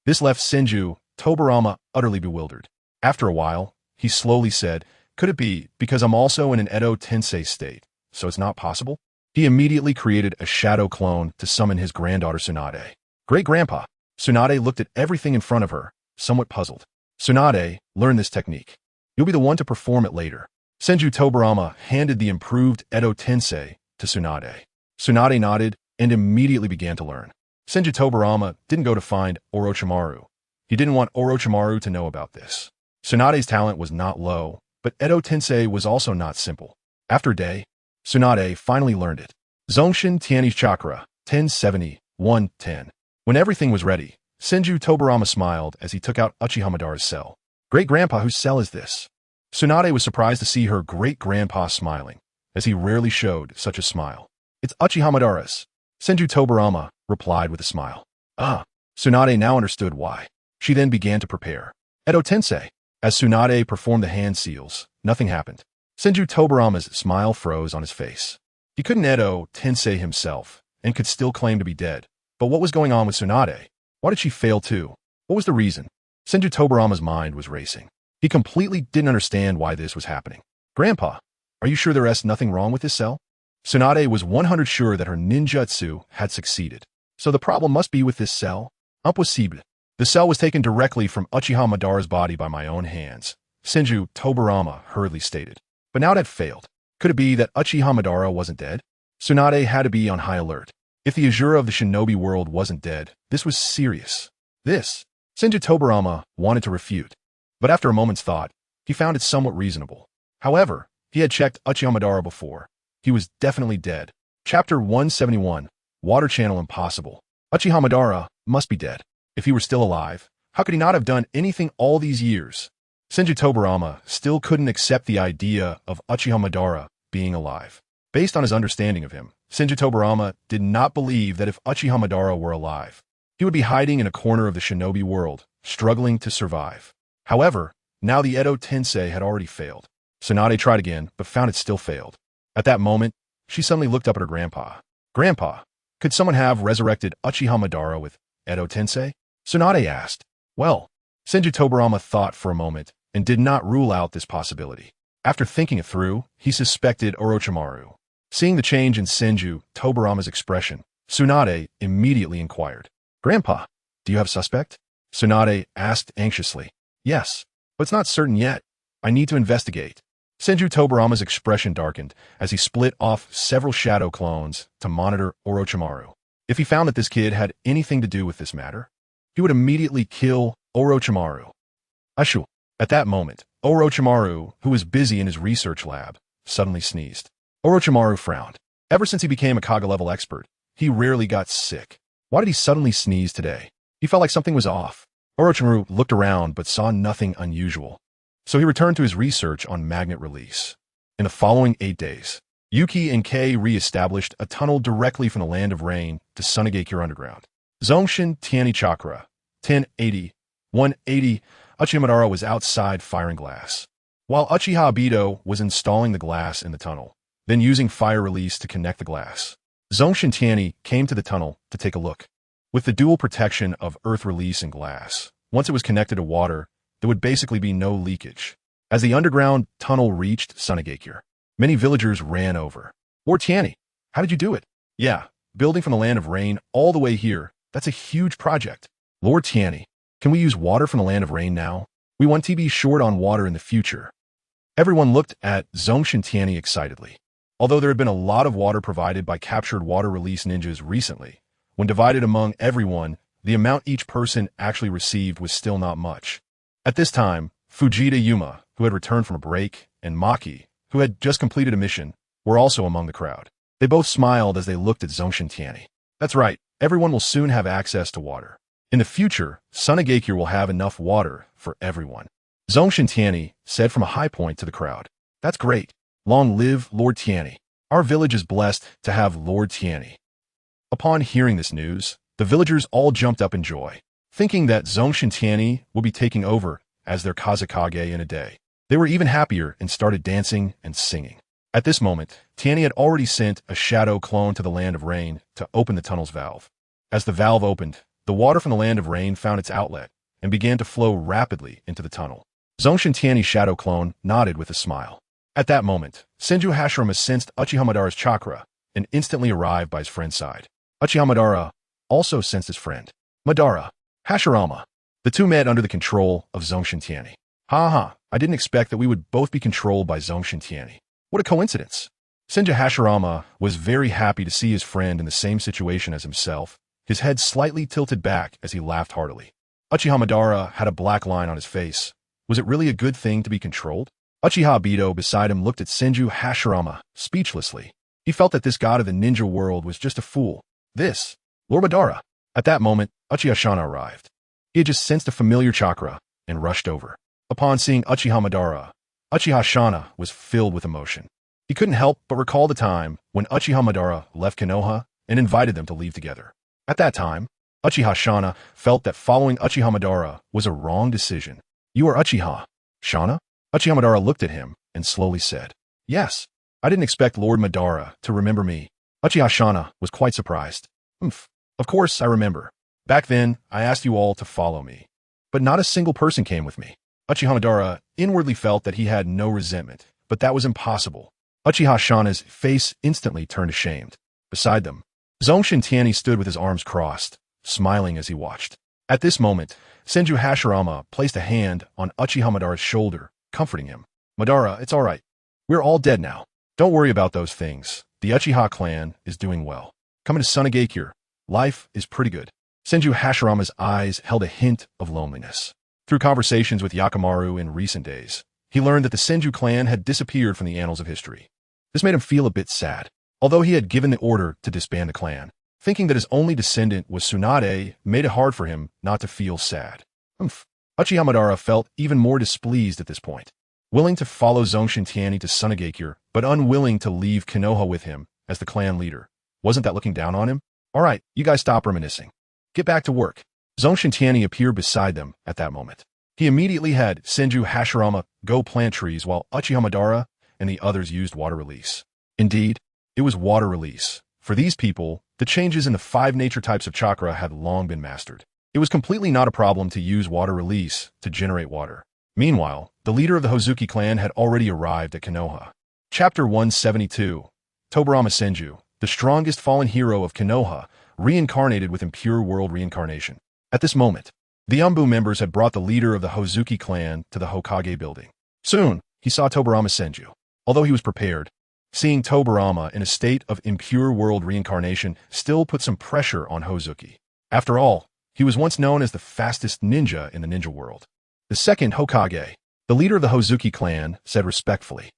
This left Senju Tobarama utterly bewildered. After a while, he slowly said, "Could it be because I'm also in an Edo Tensei state, so it's not possible?" He immediately created a shadow clone to summon his granddaughter Tsunade. Great-grandpa. Tsunade looked at everything in front of her, somewhat puzzled. Tsunade, learn this technique. You'll be the one to perform it later. Senju Tobarama handed the improved Edo Tensei to Tsunade. Tsunade nodded and immediately began to learn. Senju Tobarama didn't go to find Orochimaru. He didn't want Orochimaru to know about this. Tsunade's talent was not low, but Edo Tensei was also not simple. After a day, Tsunade finally learned it. Zongshen Tianyi's chakra, 1070-110. When everything was ready, Senju Tobarama smiled as he took out Uchiha Madara's cell. Great-grandpa, whose cell is this? Tsunade was surprised to see her great-grandpa smiling, as he rarely showed such a smile. It's Uchiha Madara's. Senju Tobarama replied with a smile. Ah, Tsunade now understood why. She then began to prepare. Edo Tensei. As Tsunade performed the hand seals, nothing happened. Senju Tobarama's smile froze on his face. He couldn't Edo Tensei himself, and could still claim to be dead. But what was going on with Tsunade? Why did she fail too? What was the reason? Senju Tobarama's mind was racing. He completely didn't understand why this was happening. Grandpa, are you sure there's nothing wrong with this cell? Tsunade was 100 sure that her ninjutsu had succeeded. So the problem must be with this cell? Impossible. The cell was taken directly from Uchiha Madara's body by my own hands, Senju Tobarama hurriedly stated. But now it had failed. Could it be that Uchiha Madara wasn't dead? Tsunade had to be on high alert. If the Azura of the shinobi world wasn't dead, this was serious. Senju Tobarama wanted to refute. But after a moment's thought, he found it somewhat reasonable. However, he had checked Uchiha Madara before. He was definitely dead. Chapter 171, Water Channel Impossible. Uchiha Madara must be dead. If he were still alive, how could he not have done anything all these years? Senju Tobarama still couldn't accept the idea of Uchiha Madara being alive. Based on his understanding of him, Senju Tobarama did not believe that if Uchiha Madara were alive, he would be hiding in a corner of the shinobi world, struggling to survive. However, now the Edo Tensei had already failed. Tsunade tried again, but found it still failed. At that moment, she suddenly looked up at her grandpa. Grandpa, could someone have resurrected Uchiha Madara with Edo Tensei? Tsunade asked. Well, Senju Tobarama thought for a moment and did not rule out this possibility. After thinking it through, he suspected Orochimaru. Seeing the change in Senju Tobarama's expression, Tsunade immediately inquired. Grandpa, do you have a suspect? Tsunade asked anxiously. Yes, but it's not certain yet. I need to investigate. Senju Tobarama's expression darkened as he split off several shadow clones to monitor Orochimaru. If he found that this kid had anything to do with this matter, he would immediately kill Orochimaru. Ashu. At that moment, Orochimaru, who was busy in his research lab, suddenly sneezed. Orochimaru frowned. Ever since he became a Kaga-level expert, he rarely got sick. Why did he suddenly sneeze today? He felt like something was off. Orochimaru looked around but saw nothing unusual. So he returned to his research on magnet release. In the following 8 days, Yuki and Kei re-established a tunnel directly from the Land of Rain to Sunagakure Underground. Zongshen Tianyi chakra, 1080, 180, Uchiha Madara was outside firing glass, while Uchiha Obito was installing the glass in the tunnel, then using fire release to connect the glass. Zongshen Tianyi came to the tunnel to take a look. With the dual protection of earth release and glass, once it was connected to water, there would basically be no leakage. As the underground tunnel reached Sunagakure, many villagers ran over. Lord Tianyi, how did you do it? Yeah, building from the Land of Rain all the way here, that's a huge project. Lord Tianyi, can we use water from the Land of Rain now? We want to be short on water in the future. Everyone looked at Zongshen Tianyi excitedly. Although there had been a lot of water provided by captured water release ninjas recently, when divided among everyone, the amount each person actually received was still not much. At this time, Fujita Yuma, who had returned from a break, and Maki, who had just completed a mission, were also among the crowd. They both smiled as they looked at Zongshen Tianyi. That's right, everyone will soon have access to water. In the future, Sunagakure will have enough water for everyone. Zongshen Tianyi said from a high point to the crowd. That's great. Long live Lord Tianyi. Our village is blessed to have Lord Tianyi. Upon hearing this news, the villagers all jumped up in joy, thinking that Zongshen Tianyi would be taking over as their Kazekage in a day. They were even happier and started dancing and singing. At this moment, Tianyi had already sent a shadow clone to the Land of Rain to open the tunnel's valve. As the valve opened, the water from the Land of Rain found its outlet and began to flow rapidly into the tunnel. Zongshen Tianyi's shadow clone nodded with a smile. At that moment, Senju Hashirama sensed Uchiha Madara's chakra and instantly arrived by his friend's side. Uchiha Madara also sensed his friend, Madara, Hashirama. The two met under the control of Zongshen Tianyi. I didn't expect that we would both be controlled by Zongshen Tianyi. What a coincidence. Senju Hashirama was very happy to see his friend in the same situation as himself, his head slightly tilted back as he laughed heartily. Uchiha Madara had a black line on his face. Was it really a good thing to be controlled? Uchiha Obito beside him looked at Senju Hashirama, speechlessly. He felt that this god of the ninja world was just a fool. This, Lord Madara. At that moment, Uchiha Shana arrived. He had just sensed a familiar chakra and rushed over. Upon seeing Uchiha Madara, Uchiha Shana was filled with emotion. He couldn't help but recall the time when Uchiha Madara left Konoha and invited them to leave together. At that time, Uchiha Shana felt that following Uchiha Madara was a wrong decision. You are Uchiha Shana? Uchiha Madara looked at him and slowly said, Yes, I didn't expect Lord Madara to remember me. Uchiha Shana was quite surprised. Of course I remember. Back then, I asked you all to follow me. But not a single person came with me. Uchiha Madara inwardly felt that he had no resentment, but that was impossible. Uchiha Shana's face instantly turned ashamed. Beside them, Zongshen Tianyi stood with his arms crossed, smiling as he watched. At this moment, Senju Hashirama placed a hand on Uchiha Madara's shoulder, comforting him. Madara, it's all right. We're all dead now. Don't worry about those things. The Uchiha clan is doing well. Coming to Sunagakure, life is pretty good. Senju Hashirama's eyes held a hint of loneliness. Through conversations with Yakimaru in recent days, he learned that the Senju clan had disappeared from the annals of history. This made him feel a bit sad. Although he had given the order to disband the clan, thinking that his only descendant was Tsunade made it hard for him not to feel sad. Uchiha Madara felt even more displeased at this point. Willing to follow Zongshen Tianyi to Sunagakure, but unwilling to leave Konoha with him as the clan leader. Wasn't that looking down on him? All right, you guys stop reminiscing. Get back to work. Zongshen Tianyi appeared beside them at that moment. He immediately had Senju Hashirama go plant trees while Uchiha Madara and the others used water release. Indeed, it was water release. For these people, the changes in the 5 nature types of chakra had long been mastered. It was completely not a problem to use water release to generate water. Meanwhile, the leader of the Hozuki clan had already arrived at Konoha. Chapter 172. Tobarama Senju, the strongest fallen hero of Konoha, reincarnated with impure world reincarnation. At this moment, the Umbu members had brought the leader of the Hozuki clan to the Hokage building. Soon, he saw Tobarama Senju. Although he was prepared, seeing Tobarama in a state of impure world reincarnation still put some pressure on Hozuki. After all, he was once known as the fastest ninja in the ninja world. The second Hokage, the leader of the Hozuki clan, said respectfully.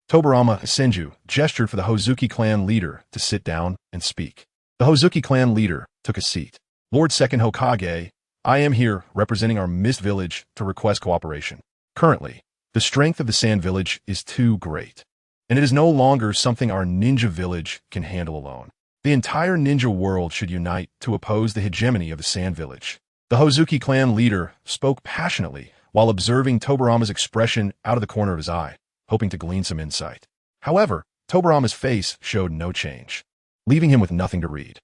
Tobarama Senju gestured for the Hozuki clan leader to sit down and speak. The Hozuki clan leader took a seat. Lord Second Hokage, I am here representing our Mist Village to request cooperation. Currently, the strength of the Sand Village is too great, and it is no longer something our ninja village can handle alone. The entire ninja world should unite to oppose the hegemony of the Sand Village. The Hozuki clan leader spoke passionately while observing Tobarama's expression out of the corner of his eye, hoping to glean some insight. However, Tobarama's face showed no change, leaving him with nothing to read.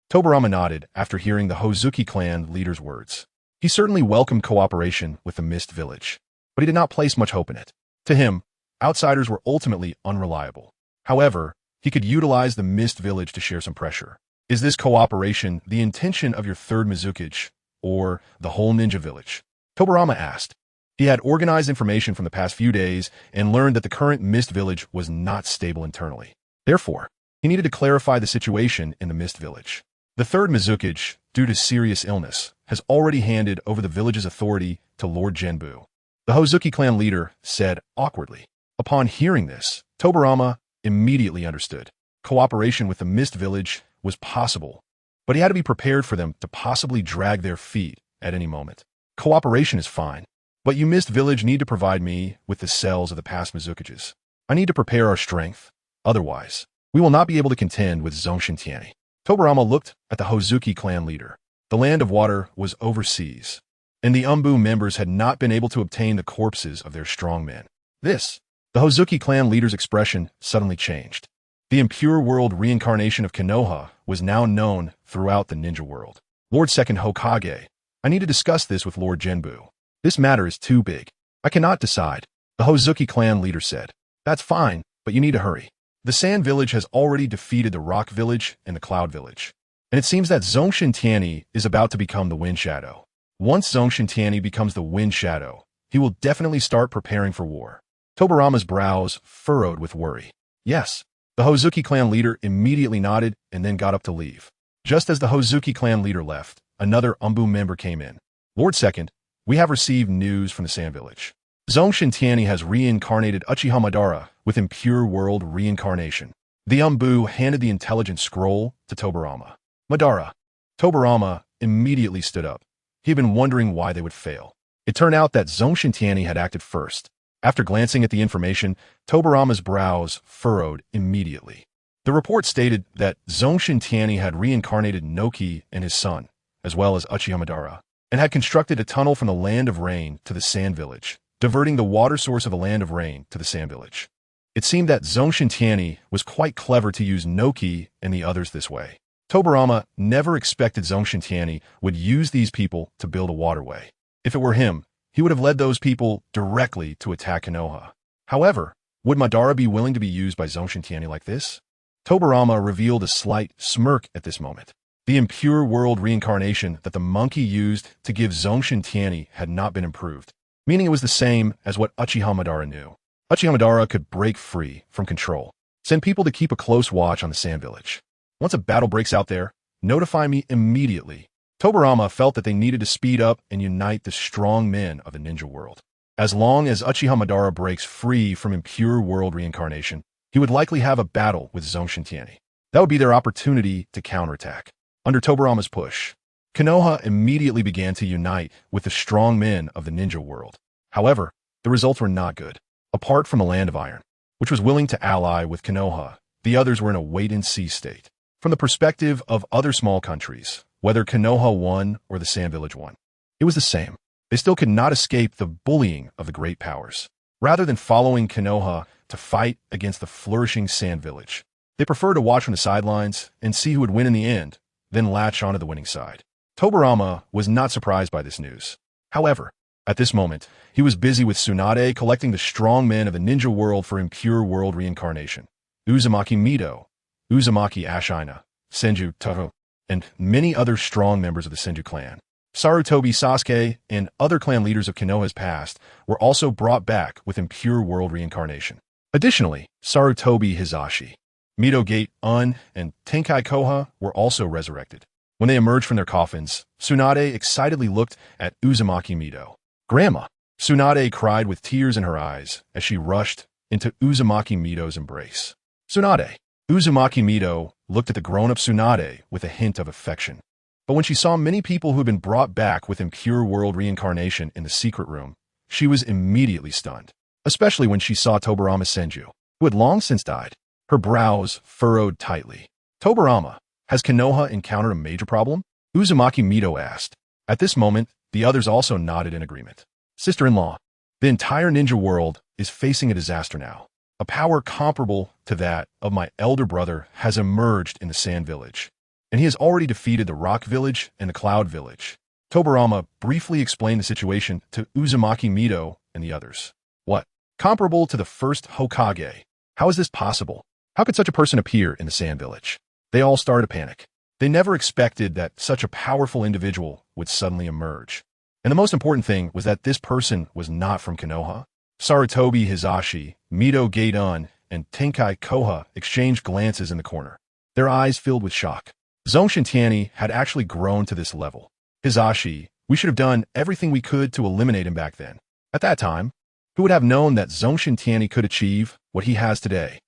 Tobarama nodded after hearing the Hozuki clan leader's words. He certainly welcomed cooperation with the Mist Village, but he did not place much hope in it. To him, outsiders were ultimately unreliable. However, he could utilize the Mist Village to share some pressure. Is this cooperation the intention of your third Mizukage, or the whole ninja village? Tobarama asked. He had organized information from the past few days and learned that the current Mist Village was not stable internally. Therefore, he needed to clarify the situation in the Mist Village. The third Mizukage, due to serious illness, has already handed over the village's authority to Lord Genbu. The Hozuki clan leader said awkwardly. Upon hearing this, Tobarama immediately understood. Cooperation with the Mist Village was possible, but he had to be prepared for them to possibly drag their feet at any moment. Cooperation is fine, but you Mist Village need to provide me with the cells of the past Mizukages. I need to prepare our strength. Otherwise, we will not be able to contend with Zongshen Tianyi. Tobarama looked at the Hozuki clan leader. The land of water was overseas, and the Umbu members had not been able to obtain the corpses of their strong men. The Hozuki clan leader's expression suddenly changed. The impure world reincarnation of Konoha was now known throughout the ninja world. Lord Second Hokage, I need to discuss this with Lord Genbu. This matter is too big. I cannot decide. The Hozuki clan leader said. That's fine, but you need to hurry. The Sand Village has already defeated the Rock Village and the Cloud Village, and it seems that Zongshen Tianyi is about to become the Wind Shadow. Once Zongshen Tianyi becomes the Wind Shadow, he will definitely start preparing for war. Tobarama's brows furrowed with worry. Yes. The Hozuki clan leader immediately nodded and then got up to leave. Just as the Hozuki clan leader left, another Umbu member came in. Lord Second, we have received news from the Sand Village. Zongshen Tianyi has reincarnated Uchiha Madara with impure world reincarnation. The Umbu handed the intelligence scroll to Tobarama. Madara. Tobarama immediately stood up. He had been wondering why they would fail. It turned out that Zongshen Tianyi had acted first. After glancing at the information, Tobarama's brows furrowed immediately. The report stated that Zongshen Tianyi had reincarnated Noki and his son, as well as Uchiha Madara, and had constructed a tunnel from the Land of Rain to the Sand Village, diverting the water source of the Land of Rain to the Sand Village. It seemed that Zongshen Tianyi was quite clever to use Noki and the others this way. Tobarama never expected Zongshen Tianyi would use these people to build a waterway. If it were him, he would have led those people directly to attack Konoha. However, Would Madara be willing to be used by Zongshen Tianyi like this? Tobirama revealed a slight smirk at this moment. The impure world reincarnation that the monkey used to give Zongshen Tianyi had not been improved, meaning it was the same as what Uchiha Madara knew. Uchiha Madara could break free from control, send people to keep a close watch on the Sand Village. Once a battle breaks out there, notify me immediately. Tobirama felt that they needed to speed up and unite the strong men of the ninja world. As long as Uchiha Madara breaks free from impure world reincarnation, he would likely have a battle with Zongshen Tianyi. That would be their opportunity to counterattack. Under Tobirama's push, Konoha immediately began to unite with the strong men of the ninja world. However, the results were not good. Apart from the Land of Iron, which was willing to ally with Konoha, the others were in a wait-and-see state. From the perspective of other small countries, whether Konoha won or the Sand Village won, it was the same. They still could not escape the bullying of the great powers. Rather than following Konoha to fight against the flourishing Sand Village, they preferred to watch from the sidelines and see who would win in the end, then latch onto the winning side. Tobirama was not surprised by this news. However, at this moment, he was busy with Tsunade collecting the strong men of the ninja world for impure world reincarnation. Uzumaki Mido, Uzumaki Ashina, Senju Toho, and many other strong members of the Senju clan. Sarutobi Sasuke and other clan leaders of Konoha's past were also brought back with impure world reincarnation. Additionally, Sarutobi Hizashi, Mido Gate Un, and Tenkai Koha were also resurrected. When they emerged from their coffins, Tsunade excitedly looked at Uzumaki Mido. "Grandma!" Tsunade cried with tears in her eyes as she rushed into Uzumaki Mido's embrace. "Tsunade!" Uzumaki Mido looked at the grown-up Tsunade with a hint of affection. But when she saw many people who had been brought back with impure world reincarnation in the secret room, she was immediately stunned, especially when she saw Tobirama Senju, who had long since died. Her brows furrowed tightly. "Tobirama, has Konoha encountered a major problem?" Uzumaki Mido asked. At this moment, the others also nodded in agreement. "Sister-in-law, the entire ninja world is facing a disaster now. A power comparable to that of my elder brother has emerged in the Sand Village, and he has already defeated the Rock Village and the Cloud Village." Tobirama briefly explained the situation to Uzumaki Mido and the others. "What? Comparable to the first Hokage? How is this possible? How could such a person appear in the Sand Village?" They all started to panic. They never expected that such a powerful individual would suddenly emerge. And the most important thing was that this person was not from Konoha. Sarutobi Hizashi, Mido Gaidon, and Tenkai Koha exchanged glances in the corner, their eyes filled with shock. Zongshen Tianyi had actually grown to this level. "Hizashi, we should have done everything we could to eliminate him back then. At that time, who would have known that Zongshen Tianyi could achieve what he has today?"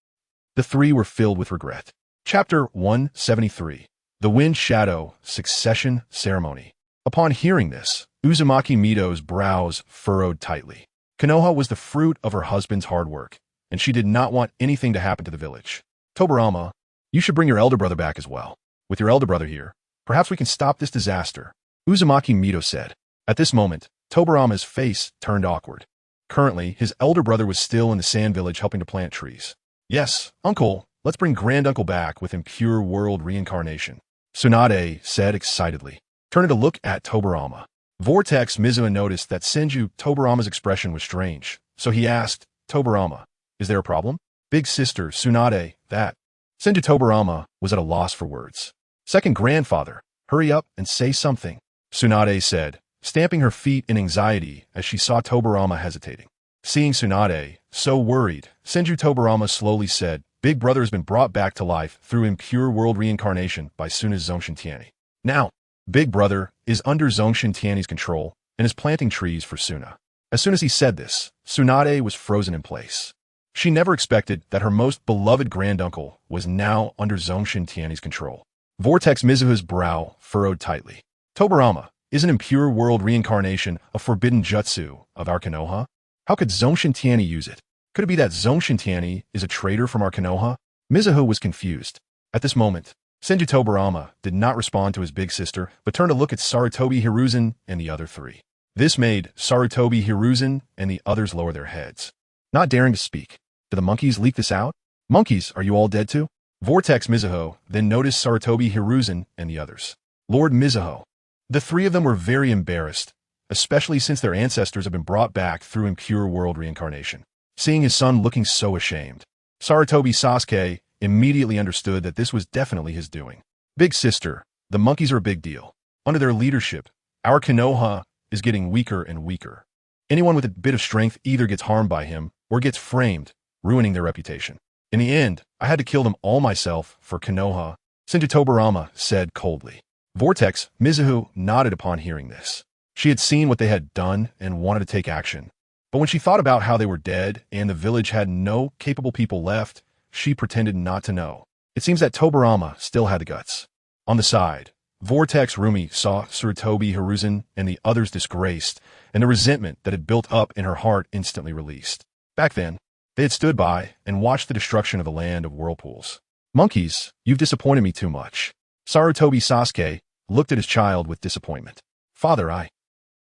The three were filled with regret. Chapter 173. The Wind Shadow Succession Ceremony. Upon hearing this, Uzumaki Mido's brows furrowed tightly. Konoha was the fruit of her husband's hard work, and she did not want anything to happen to the village. "Tobirama, you should bring your elder brother back as well. With your elder brother here, perhaps we can stop this disaster," Uzumaki Mido said. At this moment, Tobirama's face turned awkward. Currently, his elder brother was still in the Sand Village helping to plant trees. "Yes, uncle, let's bring granduncle back with impure world reincarnation," Tsunade said excitedly, turning to look at Tobirama. Vortex Mizuha noticed that Senju Tobirama's expression was strange, so he asked, "Tobirama, is there a problem?" "Big sister, Tsunade, that." Senju Tobirama was at a loss for words. "Second grandfather, hurry up and say something," Tsunade said, stamping her feet in anxiety as she saw Tobirama hesitating. Seeing Tsunade so worried, Senju Tobirama slowly said, "Big brother has been brought back to life through impure world reincarnation by Suna's Zongshen Tianyi. Now, Big brother is under Zongshen Tianyi's control and is planting trees for Suna." As soon as he said this, Tsunade was frozen in place. She never expected that her most beloved granduncle was now under Zongshen Tianyi's control. Vortex Mizuha's brow furrowed tightly. "Tobirama, is an impure world reincarnation a forbidden jutsu of our Konoha? How could Zongshen Tianyi use it? Could it be that Zongshen Tianyi is a traitor from our Konoha?" Mizuha was confused. At this moment, Senju Tobirama did not respond to his big sister, but turned to look at Sarutobi Hiruzen and the other three. This made Sarutobi Hiruzen and the others lower their heads, not daring to speak. "Did the monkeys leak this out? Monkeys, are you all dead too?" Vortex Mizuho then noticed Sarutobi Hiruzen and the others. "Lord Mizuho." The three of them were very embarrassed, especially since their ancestors had been brought back through impure world reincarnation. seeing his son looking so ashamed. Sarutobi Sasuke immediately understood that this was definitely his doing. Big sister, the monkeys are a big deal. Under their leadership, our Konoha is getting weaker and weaker. Anyone with a bit of strength either gets harmed by him or gets framed, ruining their reputation. In the end, I had to kill them all myself for Konoha, Senju Tobirama said coldly. Vortex Mizuho nodded upon hearing this. She had seen what they had done and wanted to take action. But when she thought about how they were dead and the village had no capable people left, she pretended not to know. It seems that Tobirama still had the guts. On the side, Vortex Rumi saw Sarutobi Hiruzen and the others disgraced, and the resentment that had built up in her heart instantly released. Back then, they had stood by and watched the destruction of the land of whirlpools. Monkeys, you've disappointed me too much. Sarutobi Sasuke looked at his child with disappointment. Father,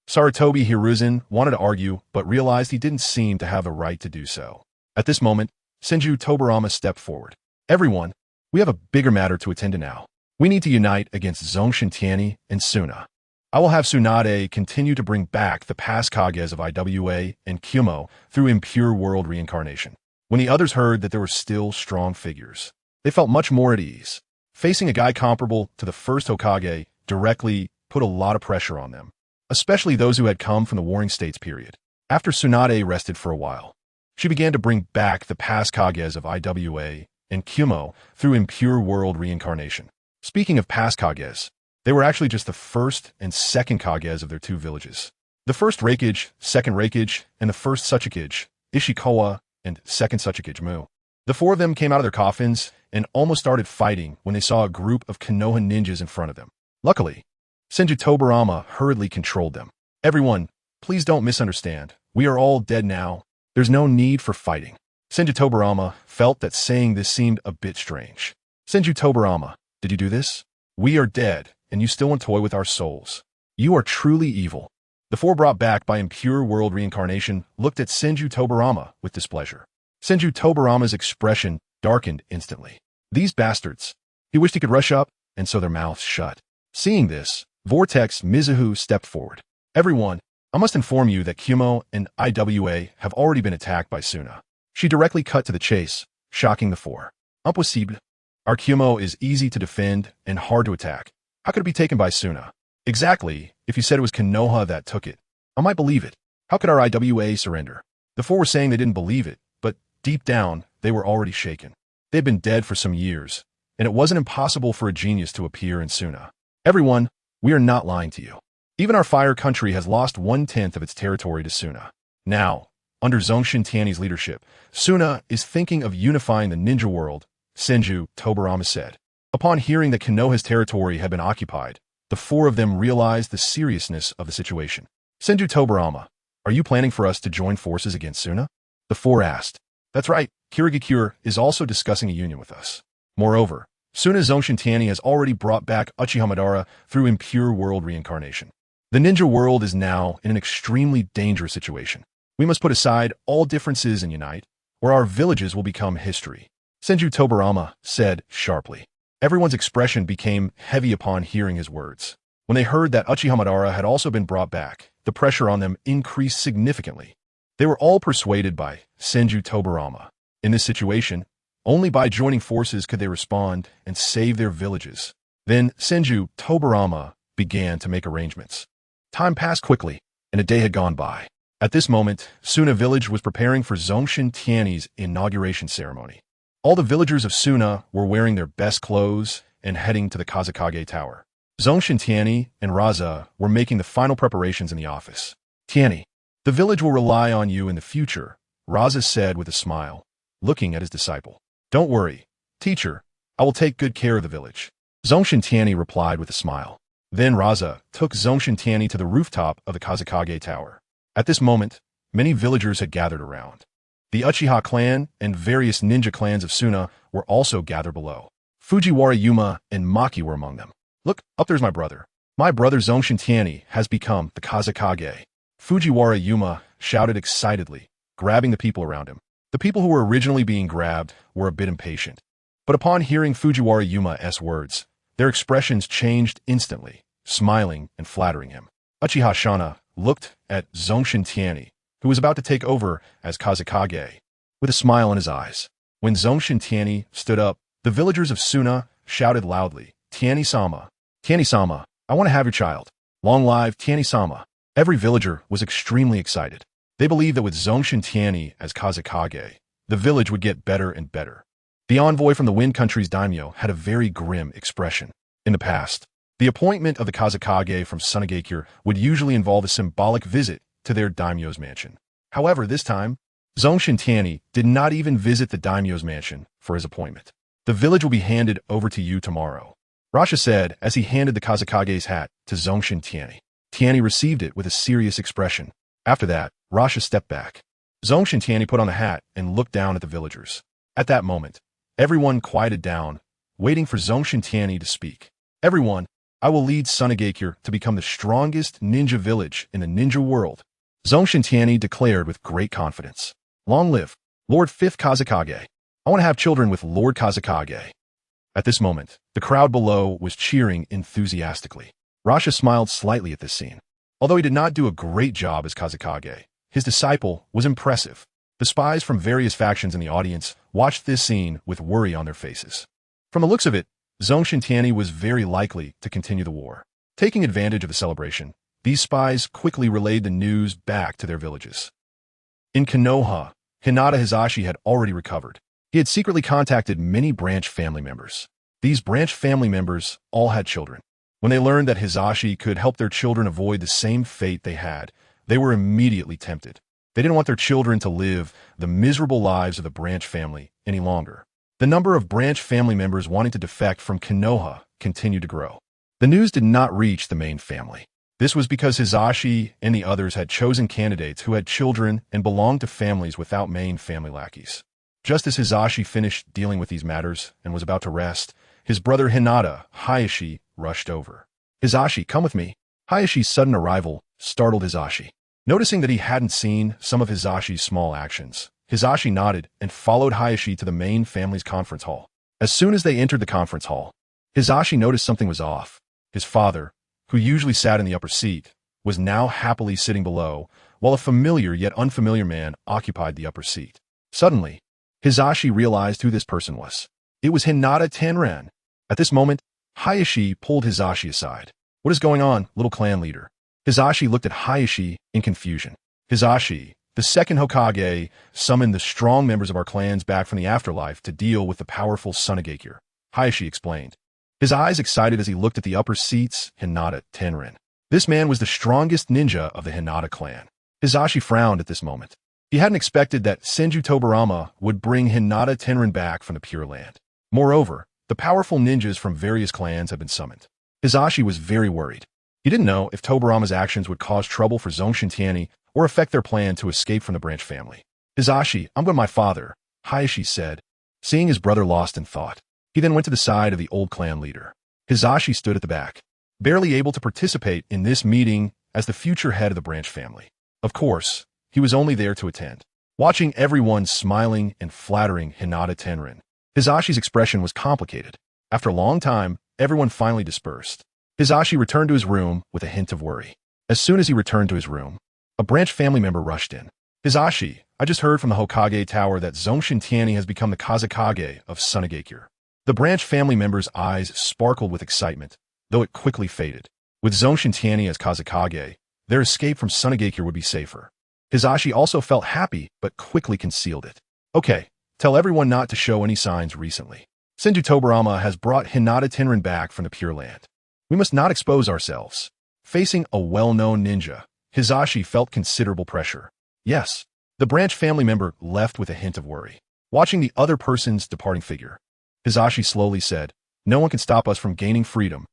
Sarutobi Hiruzen wanted to argue, but realized he didn't seem to have a right to do so. At this moment, Senju Tobirama stepped forward. Everyone, we have a bigger matter to attend to now. We need to unite against Zongshen Tianyi and Suna. I will have Tsunade continue to bring back the past Kages of IWA and Kyumo through impure world reincarnation. When the others heard that there were still strong figures, they felt much more at ease. Facing a guy comparable to the first Hokage directly put a lot of pressure on them, especially those who had come from the Warring States period. After Tsunade rested for a while, she began to bring back the past Kages of IWA and Kyumo through impure world reincarnation. Speaking of past Kages, they were actually just the first and second Kages of their two villages. The first Raikage, second Raikage, and the first Tsuchikage, Ishikawa, and second Tsuchikage Mu. The four of them came out of their coffins and almost started fighting when they saw a group of Konoha ninjas in front of them. Luckily, Senju Tobirama hurriedly controlled them. Everyone, please don't misunderstand. We are all dead now. There's no need for fighting. Senju Tobirama felt that saying this seemed a bit strange. Senju Tobirama, did you do this? We are dead, and you still want to toy with our souls. You are truly evil. The four brought back by impure world reincarnation looked at Senju Tobirama with displeasure. Senju Tobirama's expression darkened instantly. These bastards. He wished he could rush up and sew their mouths shut. Seeing this, Vortex Mizuho stepped forward. Everyone, I must inform you that Kyumo and IWA have already been attacked by Suna. She directly cut to the chase, shocking the four. Impossible. Our Kyumo is easy to defend and hard to attack. How could it be taken by Suna? Exactly, if you said it was Konoha that took it, I might believe it. How could our IWA surrender? The four were saying they didn't believe it, but deep down, they were already shaken. They'd been dead for some years, and it wasn't impossible for a genius to appear in Suna. Everyone, we are not lying to you. Even our fire country has lost 1/10 of its territory to Suna. Now, under Zongshen Tianyi's leadership, Suna is thinking of unifying the ninja world, Senju Tobirama said. Upon hearing that Konoha's territory had been occupied, the four of them realized the seriousness of the situation. Senju Tobirama, are you planning for us to join forces against Suna? The four asked. That's right, Kirigakure is also discussing a union with us. Moreover, Suna's Zongshen Tianyi has already brought back Uchiha Madara through impure world reincarnation. The ninja world is now in an extremely dangerous situation. We must put aside all differences and unite, or our villages will become history. Senju Tobirama said sharply. Everyone's expression became heavy upon hearing his words. When they heard that Uchiha Madara had also been brought back, the pressure on them increased significantly. They were all persuaded by Senju Tobirama. In this situation, only by joining forces could they respond and save their villages. Then Senju Tobirama began to make arrangements. Time passed quickly, and a day had gone by. At this moment, Suna village was preparing for Zongshen Tianyi's inauguration ceremony. All the villagers of Suna were wearing their best clothes and heading to the Kazekage Tower. Zongshen Tianyi and Raza were making the final preparations in the office. Tianyi, the village will rely on you in the future, Raza said with a smile, looking at his disciple. Don't worry, teacher, I will take good care of the village. Zongshen Tianyi replied with a smile. Then Raza took Zongshen Tianyi to the rooftop of the Kazekage Tower. At this moment, many villagers had gathered around. The Uchiha clan and various ninja clans of Suna were also gathered below. Fujiwara Yuma and Maki were among them. Look, up there's my brother. My brother Zongshen Tianyi has become the Kazekage. Fujiwara Yuma shouted excitedly, grabbing the people around him. The people who were originally being grabbed were a bit impatient. But upon hearing Fujiwara Yuma's words, their expressions changed instantly, smiling and flattering him. Uchiha Shana looked at Zongshen Tianyi, who was about to take over as Kazekage. with a smile on his eyes. When Zongshen Tianyi stood up, the villagers of Suna shouted loudly, Tianyi-sama, Tianyi-sama, I want to have your child. Long live Tianyi-sama. Every villager was extremely excited. They believed that with Zongshen Tianyi as Kazakage, the village would get better and better. The envoy from the Wind Country's daimyo had a very grim expression. In the past, the appointment of the Kazakage from Sunagakure would usually involve a symbolic visit to their daimyo's mansion. However, this time, Zongshen Tianyi did not even visit the daimyo's mansion for his appointment. The village will be handed over to you tomorrow, Rasha said as he handed the Kazakage's hat to Zongshen Tianyi. Tianyi received it with a serious expression. After that, Rasha stepped back. Zongshen Tianyi put on the hat and looked down at the villagers. At that moment, everyone quieted down, waiting for Zongshen Tianyi to speak. Everyone, I will lead Sunagakure to become the strongest ninja village in the ninja world, Zongshen Tianyi declared with great confidence. Long live Lord 5th Kazakage. I want to have children with Lord Kazakage. At this moment, the crowd below was cheering enthusiastically. Rasha smiled slightly at this scene. Although he did not do a great job as Kazakage, his disciple was impressive. The spies from various factions in the audience watched this scene with worry on their faces. From the looks of it, Zongshen Tianyi was very likely to continue the war. Taking advantage of the celebration, these spies quickly relayed the news back to their villages. In Konoha, Hinata Hizashi had already recovered. He had secretly contacted many branch family members. These branch family members all had children. When they learned that Hizashi could help their children avoid the same fate they had, they were immediately tempted. They didn't want their children to live the miserable lives of the branch family any longer. The number of branch family members wanting to defect from Konoha continued to grow. The news did not reach the main family. This was because Hizashi and the others had chosen candidates who had children and belonged to families without main family lackeys. Just as Hizashi finished dealing with these matters and was about to rest, his brother Hinata, Hayashi, rushed over. Hizashi, come with me. Hayashi's sudden arrival startled Hizashi. Noticing that he hadn't seen some of Hizashi's small actions, Hizashi nodded and followed Hayashi to the main family's conference hall. As soon as they entered the conference hall, Hizashi noticed something was off. His father, who usually sat in the upper seat, was now happily sitting below, while a familiar yet unfamiliar man occupied the upper seat. Suddenly, Hizashi realized who this person was. It was Hinata Tenran. At this moment, Hayashi pulled Hizashi aside. What is going on, little clan leader? Hizashi looked at Hayashi in confusion. Hizashi, the second Hokage, summoned the strong members of our clans back from the afterlife to deal with the powerful Sunagakure, Hayashi explained. His eyes excited as he looked at the upper seats, Hinata Tenran. This man was the strongest ninja of the Hinata clan. Hizashi frowned at this moment. He hadn't expected that Senju Tobarama would bring Hinata Tenran back from the Pure Land. Moreover, the powerful ninjas from various clans had been summoned. Hizashi was very worried. He didn't know if Tobarama's actions would cause trouble for Zongshen Tianyi or affect their plan to escape from the branch family. Hizashi, I'm with my father, Hayashi said, seeing his brother lost in thought. He then went to the side of the old clan leader. Hizashi stood at the back, barely able to participate in this meeting as the future head of the branch family. Of course, he was only there to attend. Watching everyone smiling and flattering Hinata Tenran, Hizashi's expression was complicated. After a long time, everyone finally dispersed. Hizashi returned to his room with a hint of worry. As soon as he returned to his room, a branch family member rushed in. Hizashi, I just heard from the Hokage Tower that Zongshen Tianyi has become the Kazakage of Sunagakure. The branch family member's eyes sparkled with excitement, though it quickly faded. With Zongshen Tianyi as Kazakage, their escape from Sunagakure would be safer. Hizashi also felt happy, but quickly concealed it. Okay, tell everyone not to show any signs recently. Senju Tobarama has brought Hinata Tenran back from the Pure Land. We must not expose ourselves. Facing a well-known ninja, Hizashi felt considerable pressure. Yes, the branch family member left with a hint of worry. Watching the other person's departing figure, Hizashi slowly said, no one can stop us from gaining freedom.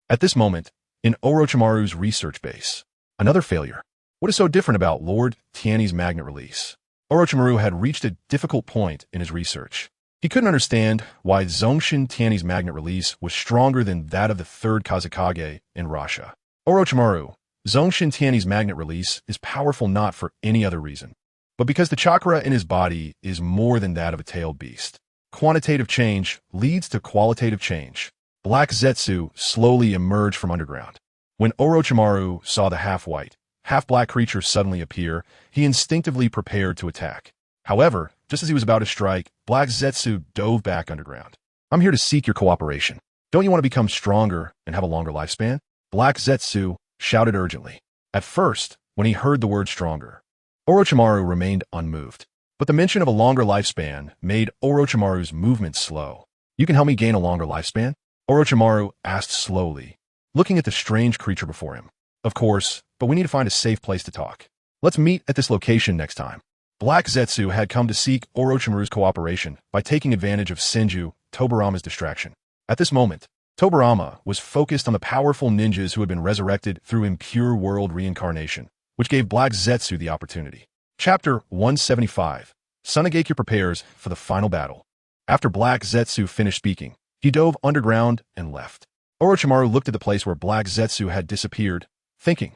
At this moment, in Orochimaru's research base, another failure. What is so different about Lord Tianyi's magnet release? Orochimaru had reached a difficult point in his research. He couldn't understand why Zongshen Tianyi's magnet release was stronger than that of the third Kazakage in Rasha. Orochimaru, Zongshen Tianyi's magnet release is powerful not for any other reason, but because the chakra in his body is more than that of a tailed beast. Quantitative change leads to qualitative change. Black Zetsu slowly emerged from underground. When Orochimaru saw the half-white, half-black creature suddenly appear, he instinctively prepared to attack. However, Just as he was about to strike, Black Zetsu dove back underground. I'm here to seek your cooperation. Don't you want to become stronger and have a longer lifespan? Black Zetsu shouted urgently. At first, when he heard the word stronger, Orochimaru remained unmoved. But the mention of a longer lifespan made Orochimaru's movements slow. You can help me gain a longer lifespan? Orochimaru asked slowly, looking at the strange creature before him. Of course, but we need to find a safe place to talk. Let's meet at this location next time. Black Zetsu had come to seek Orochimaru's cooperation by taking advantage of Senju Tobarama's distraction. At this moment, Tobarama was focused on the powerful ninjas who had been resurrected through impure world reincarnation, which gave Black Zetsu the opportunity. Chapter 175. Sunagakure prepares for the final battle. After Black Zetsu finished speaking, he dove underground and left. Orochimaru looked at the place where Black Zetsu had disappeared, thinking,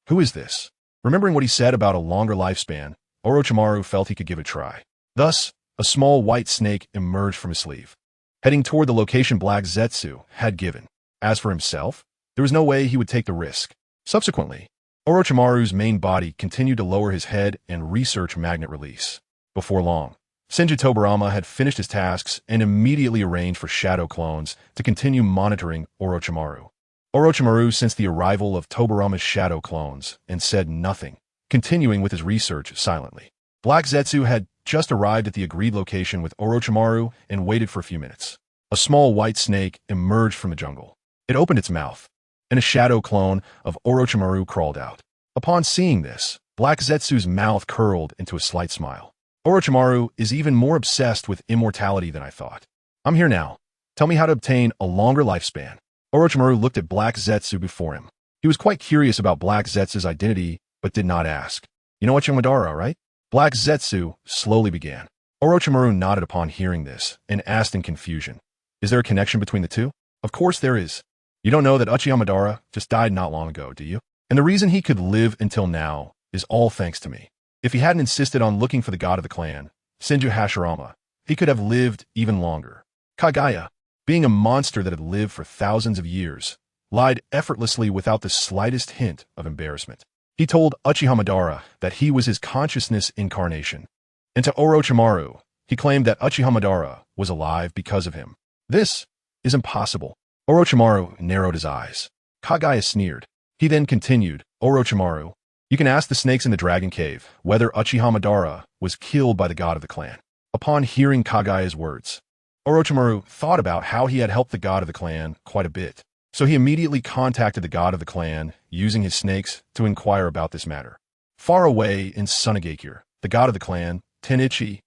who is this? Remembering what he said about a longer lifespan, Orochimaru felt he could give it a try. Thus, a small white snake emerged from his sleeve, heading toward the location Black Zetsu had given. As for himself, there was no way he would take the risk. Subsequently, Orochimaru's main body continued to lower his head and research magnet release. Before long, Senju Tobarama had finished his tasks and immediately arranged for shadow clones to continue monitoring Orochimaru. Orochimaru sensed the arrival of Tobarama's shadow clones and said nothing, continuing with his research silently. Black Zetsu had just arrived at the agreed location with Orochimaru and waited for a few minutes. A small white snake emerged from the jungle. It opened its mouth, and a shadow clone of Orochimaru crawled out. Upon seeing this, Black Zetsu's mouth curled into a slight smile. Orochimaru is even more obsessed with immortality than I thought. I'm here now. Tell me how to obtain a longer lifespan. Orochimaru looked at Black Zetsu before him. He was quite curious about Black Zetsu's identity, but did not ask. You know Uchiha Madara, right? Black Zetsu slowly began. Orochimaru nodded upon hearing this and asked in confusion, is there a connection between the two? Of course there is. You don't know that Uchiha Madara just died not long ago, do you? And the reason he could live until now is all thanks to me. If he hadn't insisted on looking for the god of the clan, Senju Hashirama, he could have lived even longer. Kagaya, being a monster that had lived for thousands of years, lied effortlessly without the slightest hint of embarrassment. He told Uchiha Madara that he was his consciousness incarnation. And to Orochimaru, he claimed that Uchiha Madara was alive because of him. This is impossible. Orochimaru narrowed his eyes. Kagaya sneered. He then continued, Orochimaru, you can ask the snakes in the dragon cave whether Uchiha Madara was killed by the god of the clan. Upon hearing Kagaya's words, Orochimaru thought about how he had helped the god of the clan quite a bit. So he immediately contacted the god of the clan, using his snakes to inquire about this matter. Far away in Sunagakure, the god of the clan, Tennichi,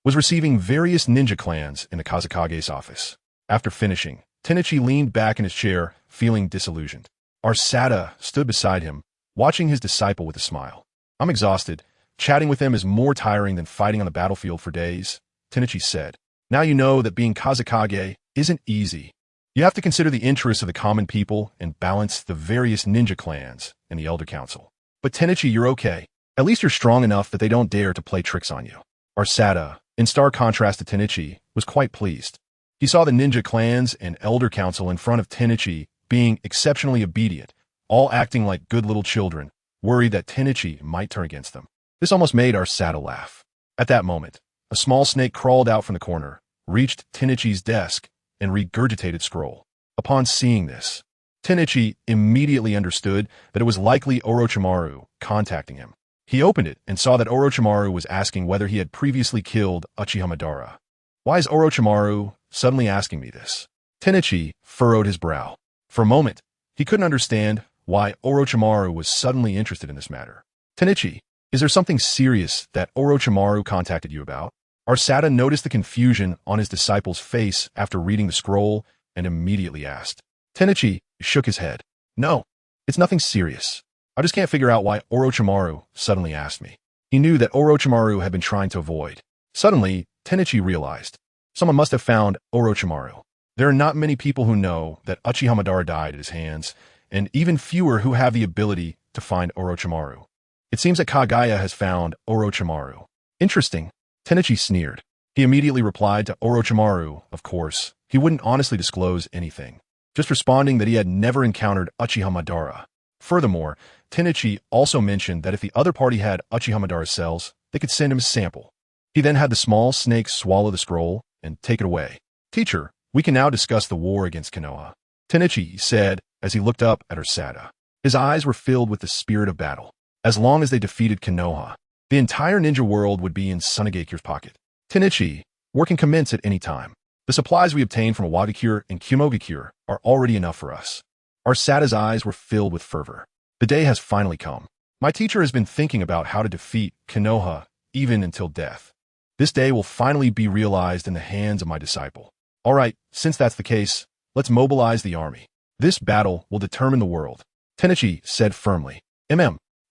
was receiving various ninja clans in the Kazekage's office. After finishing, Tennichi leaned back in his chair, feeling disillusioned. Arsata stood beside him, watching his disciple with a smile. I'm exhausted. Chatting with him is more tiring than fighting on the battlefield for days, Tennichi said. Now you know that being Kazekage isn't easy. You have to consider the interests of the common people and balance the various ninja clans and the Elder Council. But Tennichi, you're okay. At least you're strong enough that they don't dare to play tricks on you. Arsata, in stark contrast to Tennichi, was quite pleased. He saw the ninja clans and Elder Council in front of Tennichi being exceptionally obedient, all acting like good little children, worried that Tennichi might turn against them. This almost made Arsata laugh. At that moment, a small snake crawled out from the corner, reached Tennichi's desk, and regurgitated scroll. Upon seeing this, Tennichi immediately understood that it was likely Orochimaru contacting him. He opened it and saw that Orochimaru was asking whether he had previously killed Uchiha Madara. Why is Orochimaru suddenly asking me this? Tennichi furrowed his brow. For a moment, he couldn't understand why Orochimaru was suddenly interested in this matter. Tennichi, is there something serious that Orochimaru contacted you about? Arsata noticed the confusion on his disciple's face after reading the scroll and immediately asked. Tennichi shook his head. No, it's nothing serious. I just can't figure out why Orochimaru suddenly asked me. He knew that Orochimaru had been trying to avoid. Suddenly, Tennichi realized. Someone must have found Orochimaru. There are not many people who know that Uchiha Madara died at his hands, and even fewer who have the ability to find Orochimaru. It seems that Kagaya has found Orochimaru. Interesting. Tennichi sneered. He immediately replied to Orochimaru, of course, he wouldn't honestly disclose anything, just responding that he had never encountered Uchiha Madara. Furthermore, Tennichi also mentioned that if the other party had Uchiha Madara's cells, they could send him a sample. He then had the small snake swallow the scroll and take it away. Teacher, we can now discuss the war against Konoha, Tenichi said as he looked up at Ursata. His eyes were filled with the spirit of battle. As long as they defeated Konoha, the entire ninja world would be in Sunagakure's pocket. Tenichi, war can commence at any time. The supplies we obtain from Awadakure and Kumogakure are already enough for us. Ursata's eyes were filled with fervor. The day has finally come. My teacher has been thinking about how to defeat Konoha even until death. This day will finally be realized in the hands of my disciple. All right, since that's the case, let's mobilize the army. This battle will determine the world, Tenichi said firmly.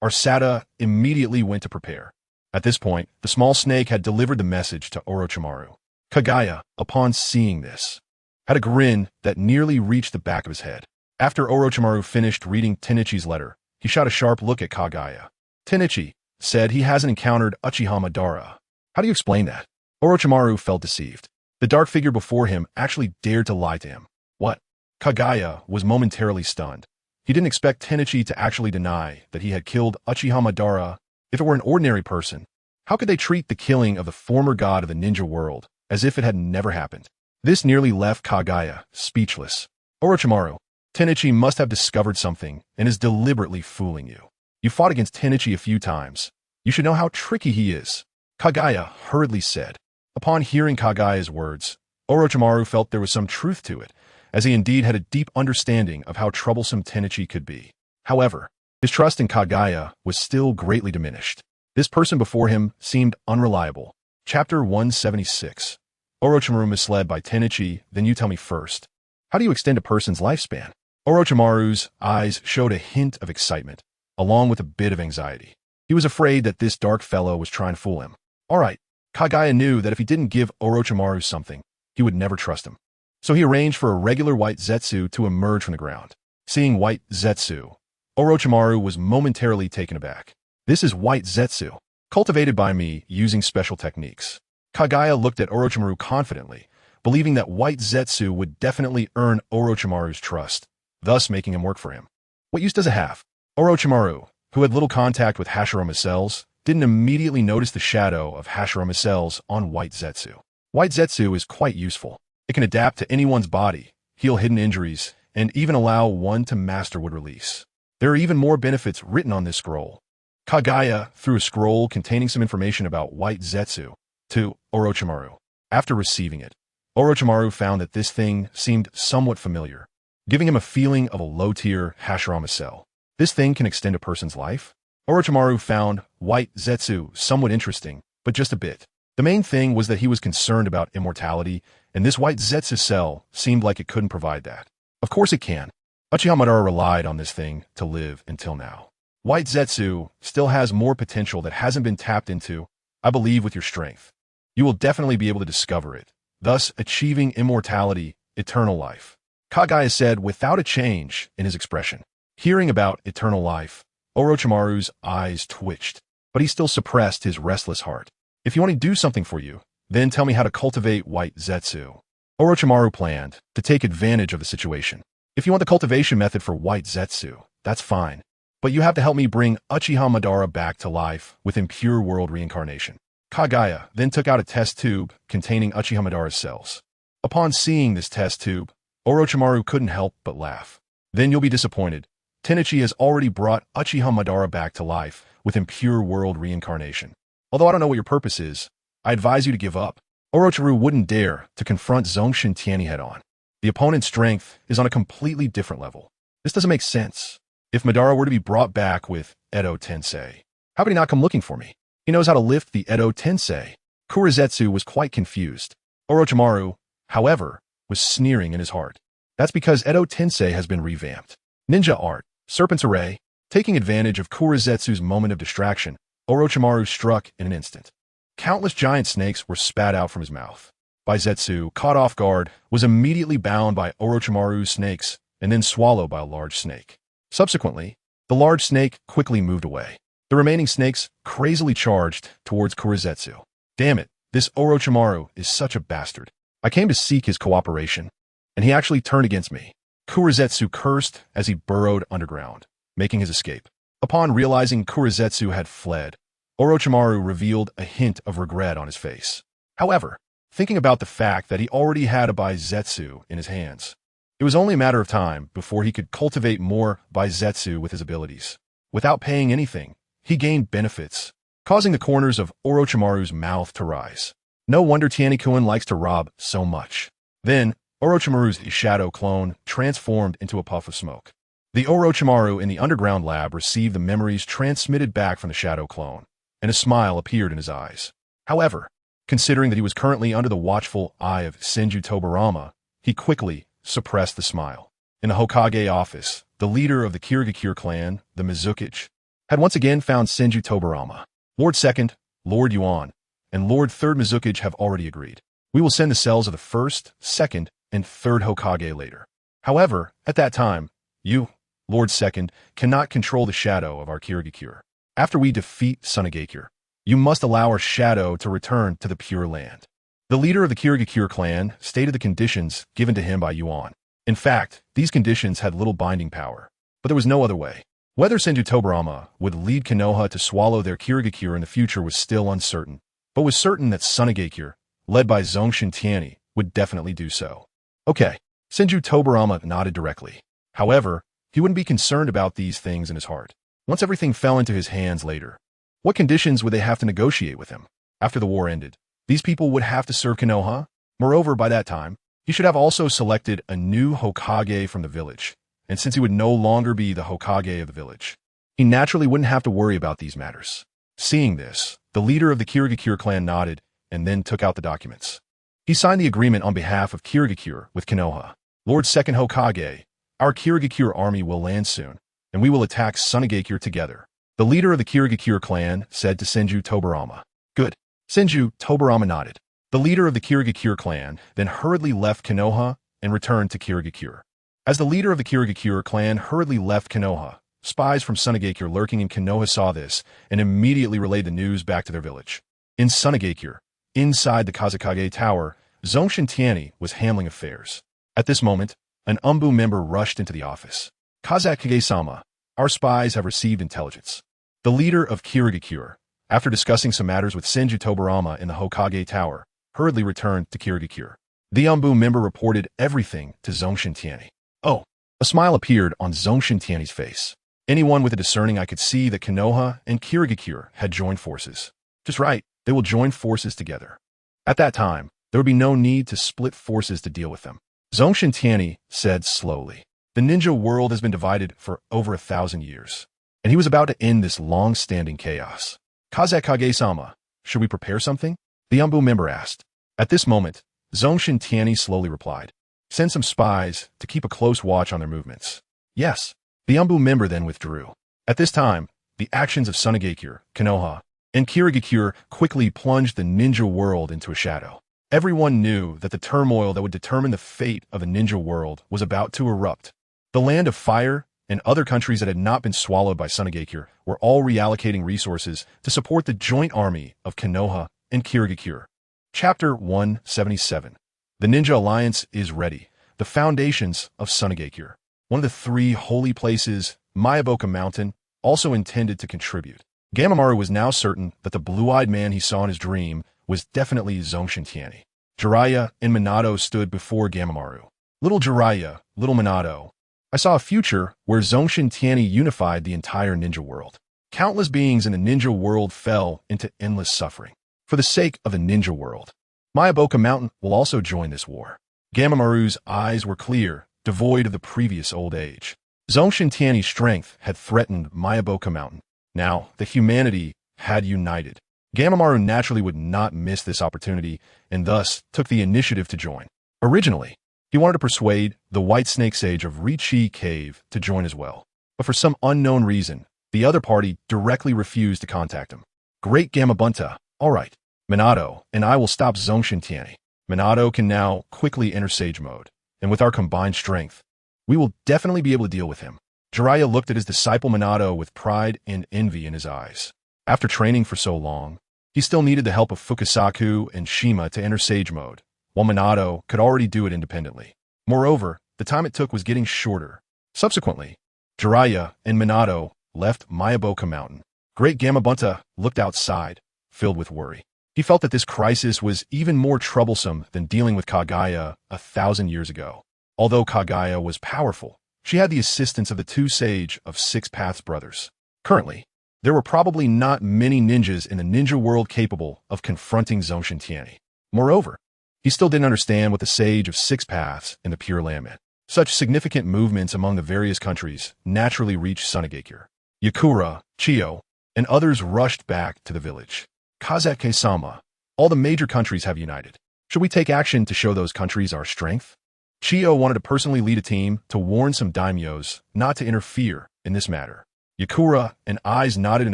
Ursata immediately went to prepare. At this point, the small snake had delivered the message to Orochimaru. Kagaya, upon seeing this, had a grin that nearly reached the back of his head. After Orochimaru finished reading Tenichi's letter, he shot a sharp look at Kagaya. Tenichi said he hasn't encountered Uchiha Madara. How do you explain that? Orochimaru felt deceived. The dark figure before him actually dared to lie to him. What? Kagaya was momentarily stunned. He didn't expect Tenichi to actually deny that he had killed Uchiha Madara. If it were an ordinary person, how could they treat the killing of the former god of the ninja world as if it had never happened? This nearly left Kagaya speechless. Orochimaru, Tenichi must have discovered something and is deliberately fooling you. You fought against Tenichi a few times. You should know how tricky he is, Kagaya hurriedly said. Upon hearing Kagaya's words, Orochimaru felt there was some truth to it, as he indeed had a deep understanding of how troublesome Tenichi could be. However, his trust in Kagaya was still greatly diminished. This person before him seemed unreliable. Chapter 176. Orochimaru misled by Tenichi, then you tell me first. How do you extend a person's lifespan? Orochimaru's eyes showed a hint of excitement, along with a bit of anxiety. He was afraid that this dark fellow was trying to fool him. All right, Kagaya knew that if he didn't give Orochimaru something, he would never trust him. So he arranged for a regular white Zetsu to emerge from the ground. Seeing white Zetsu, Orochimaru was momentarily taken aback. This is white Zetsu, cultivated by me using special techniques. Kagaya looked at Orochimaru confidently, believing that white Zetsu would definitely earn Orochimaru's trust, thus making him work for him. What use does it have? Orochimaru, who had little contact with Hashirama's cells, didn't immediately notice the shadow of Hashirama's cells on white Zetsu. White Zetsu is quite useful. It can adapt to anyone's body, heal hidden injuries, and even allow one to master wood release. There are even more benefits written on this scroll. Kagaya threw a scroll containing some information about white Zetsu to Orochimaru. After receiving it, Orochimaru found that this thing seemed somewhat familiar, giving him a feeling of a low-tier Hashirama cell. This thing can extend a person's life? Orochimaru found white Zetsu somewhat interesting, but just a bit. The main thing was that he was concerned about immortality, and this white Zetsu cell seemed like it couldn't provide that. Of course it can. Uchiha Madara relied on this thing to live until now. White Zetsu still has more potential that hasn't been tapped into. I believe with your strength, you will definitely be able to discover it, thus achieving immortality, eternal life. Kagaya said without a change in his expression. Hearing about eternal life, Orochimaru's eyes twitched, but he still suppressed his restless heart. If you want to do something for you, then tell me how to cultivate white Zetsu. Orochimaru planned to take advantage of the situation. If you want the cultivation method for white Zetsu, that's fine. But you have to help me bring Uchiha Madara back to life with impure world reincarnation. Kagaya then took out a test tube containing Uchiha Madara's cells. Upon seeing this test tube, Orochimaru couldn't help but laugh. Then you'll be disappointed. Tenichi has already brought Uchiha Madara back to life with impure world reincarnation. Although I don't know what your purpose is, I advise you to give up. Orochimaru wouldn't dare to confront Zongshen Tianyi head-on. The opponent's strength is on a completely different level. This doesn't make sense. If Madara were to be brought back with Edo Tensei, how could he not come looking for me? He knows how to lift the Edo Tensei. Kurizetsu was quite confused. Orochimaru, however, was sneering in his heart. That's because Edo Tensei has been revamped. Ninja art, Serpent's Array. Taking advantage of Kurizetsu's moment of distraction, Orochimaru struck in an instant. Countless giant snakes were spat out from his mouth. Baizetsu, caught off guard, was immediately bound by Orochimaru's snakes and then swallowed by a large snake. Subsequently, the large snake quickly moved away. The remaining snakes crazily charged towards Kurizetsu. Damn it, this Orochimaru is such a bastard. I came to seek his cooperation, and he actually turned against me. Kurizetsu cursed as he burrowed underground, making his escape. Upon realizing Kurizetsu had fled, Orochimaru revealed a hint of regret on his face. However, thinking about the fact that he already had a Baizetsu in his hands, it was only a matter of time before he could cultivate more Baizetsu with his abilities. Without paying anything, he gained benefits, causing the corners of Orochimaru's mouth to rise. No wonder Tianyi-kun likes to rob so much. Then, Orochimaru's shadow clone transformed into a puff of smoke. The Orochimaru in the underground lab received the memories transmitted back from the shadow clone, and a smile appeared in his eyes. However, considering that he was currently under the watchful eye of Senju Tobirama, he quickly suppressed the smile. In the Hokage office, the leader of the Kirigakure clan, the Mizukage, had once again found Senju Tobirama. Lord 2nd, Lord Yuan, and Lord 3rd Mizukage have already agreed. We will send the cells of the 1st, 2nd, and 3rd Hokage later. However, at that time, you, Lord 2nd, cannot control the shadow of our Kirigakure. After we defeat Sunagakure, you must allow our shadow to return to the Pure Land. The leader of the Kirigakure clan stated the conditions given to him by Yuan. In fact, these conditions had little binding power, but there was no other way. Whether Senju Tobirama would lead Konoha to swallow their Kirigakure in the future was still uncertain, but was certain that Sunagakure, led by Zongshen Tianyi, would definitely do so. Okay, Senju Tobirama nodded directly. However, he wouldn't be concerned about these things in his heart. Once everything fell into his hands later, what conditions would they have to negotiate with him? After the war ended, these people would have to serve Konoha. Moreover, by that time, he should have also selected a new Hokage from the village, and since he would no longer be the Hokage of the village, he naturally wouldn't have to worry about these matters. Seeing this, the leader of the Kirigakure clan nodded and then took out the documents. He signed the agreement on behalf of Kirigakure with Konoha. Lord 2nd Hokage, our Kirigakure army will land soon, and we will attack Sunagakure together. The leader of the Kirigakure clan said to Senju Tobirama. Good. Senju Tobirama nodded. The leader of the Kirigakure clan then hurriedly left Konoha and returned to Kirigakure. As the leader of the Kirigakure clan hurriedly left Konoha, spies from Sunagakure lurking in Konoha saw this and immediately relayed the news back to their village. In Sunagakure, inside the Kazekage Tower, Zongshen Tianyi was handling affairs. At this moment, an Umbu member rushed into the office. Kazekage-sama, our spies have received intelligence. The leader of Kirigakure, after discussing some matters with Senju Tobirama in the Hokage Tower, hurriedly returned to Kirigakure. The Umbu member reported everything to Zongshen Tianyi. Oh, a smile appeared on Zongshen Tianyi's face. Anyone with a discerning eye could see that Konoha and Kirigakure had joined forces. Just right, they will join forces together. At that time, there would be no need to split forces to deal with them. Zongshen Tianyi said slowly. The ninja world has been divided for over 1,000 years, and he was about to end this long-standing chaos. Kazekage-sama, should we prepare something? The Umbu member asked. At this moment, Zongshen Tianyi slowly replied. Send some spies to keep a close watch on their movements. Yes. The Umbu member then withdrew. At this time, the actions of Sunagakure, Konoha, and Kirigakure quickly plunged the ninja world into a shadow. Everyone knew that the turmoil that would determine the fate of the ninja world was about to erupt. The Land of Fire and other countries that had not been swallowed by Sunagakure were all reallocating resources to support the joint army of Konoha and Kirigakure. Chapter 177. The Ninja Alliance is ready. The foundations of Sunagakure. One of the 3 holy places, Mayaboka Mountain, also intended to contribute. Gamamaru was now certain that the blue-eyed man he saw in his dream was definitely Zongshen Tianyi. Jiraiya and Minato stood before Gamamaru. Little Jiraiya, little Minato. I saw a future where Zongshen Tianyi unified the entire ninja world. Countless beings in the ninja world fell into endless suffering. For the sake of the ninja world, Mayaboka Mountain will also join this war. Gamamaru's eyes were clear, devoid of the previous old age. Zongshen Tianyi's strength had threatened Mayaboka Mountain. Now that humanity had united, Gamamaru naturally would not miss this opportunity and thus took the initiative to join. Originally, he wanted to persuade the White Snake Sage of Richi Cave to join as well, but for some unknown reason, the other party directly refused to contact him. Great Gamabunta, all right, Minato and I will stop Zongshen Tianyi. Minato can now quickly enter Sage mode, and with our combined strength, we will definitely be able to deal with him. Jiraiya looked at his disciple Minato with pride and envy in his eyes. After training for so long, he still needed the help of Fukasaku and Shima to enter Sage mode, while Minato could already do it independently. Moreover, the time it took was getting shorter. Subsequently, Jiraiya and Minato left Mayaboka Mountain. Great Gamabunta looked outside, filled with worry. He felt that this crisis was even more troublesome than dealing with Kagaya 1,000 years ago. Although Kagaya was powerful, she had the assistance of the two Sage of Six Paths brothers. Currently, there were probably not many ninjas in the ninja world capable of confronting Zongshen Tianyi. Moreover, he still didn't understand what the Sage of Six Paths in the Pure Land meant. Such significant movements among the various countries naturally reached Sunagakure. Yakura, Chiyo, and others rushed back to the village. Kazake-sama, all the major countries have united. Should we take action to show those countries our strength? Chiyo wanted to personally lead a team to warn some daimyos not to interfere in this matter. Yakura and eyes nodded in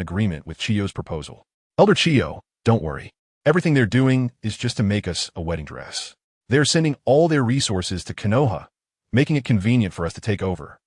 agreement with Chiyo's proposal. Elder Chiyo, don't worry. Everything they're doing is just to make us a wedding dress. They're sending all their resources to Konoha, making it convenient for us to take over.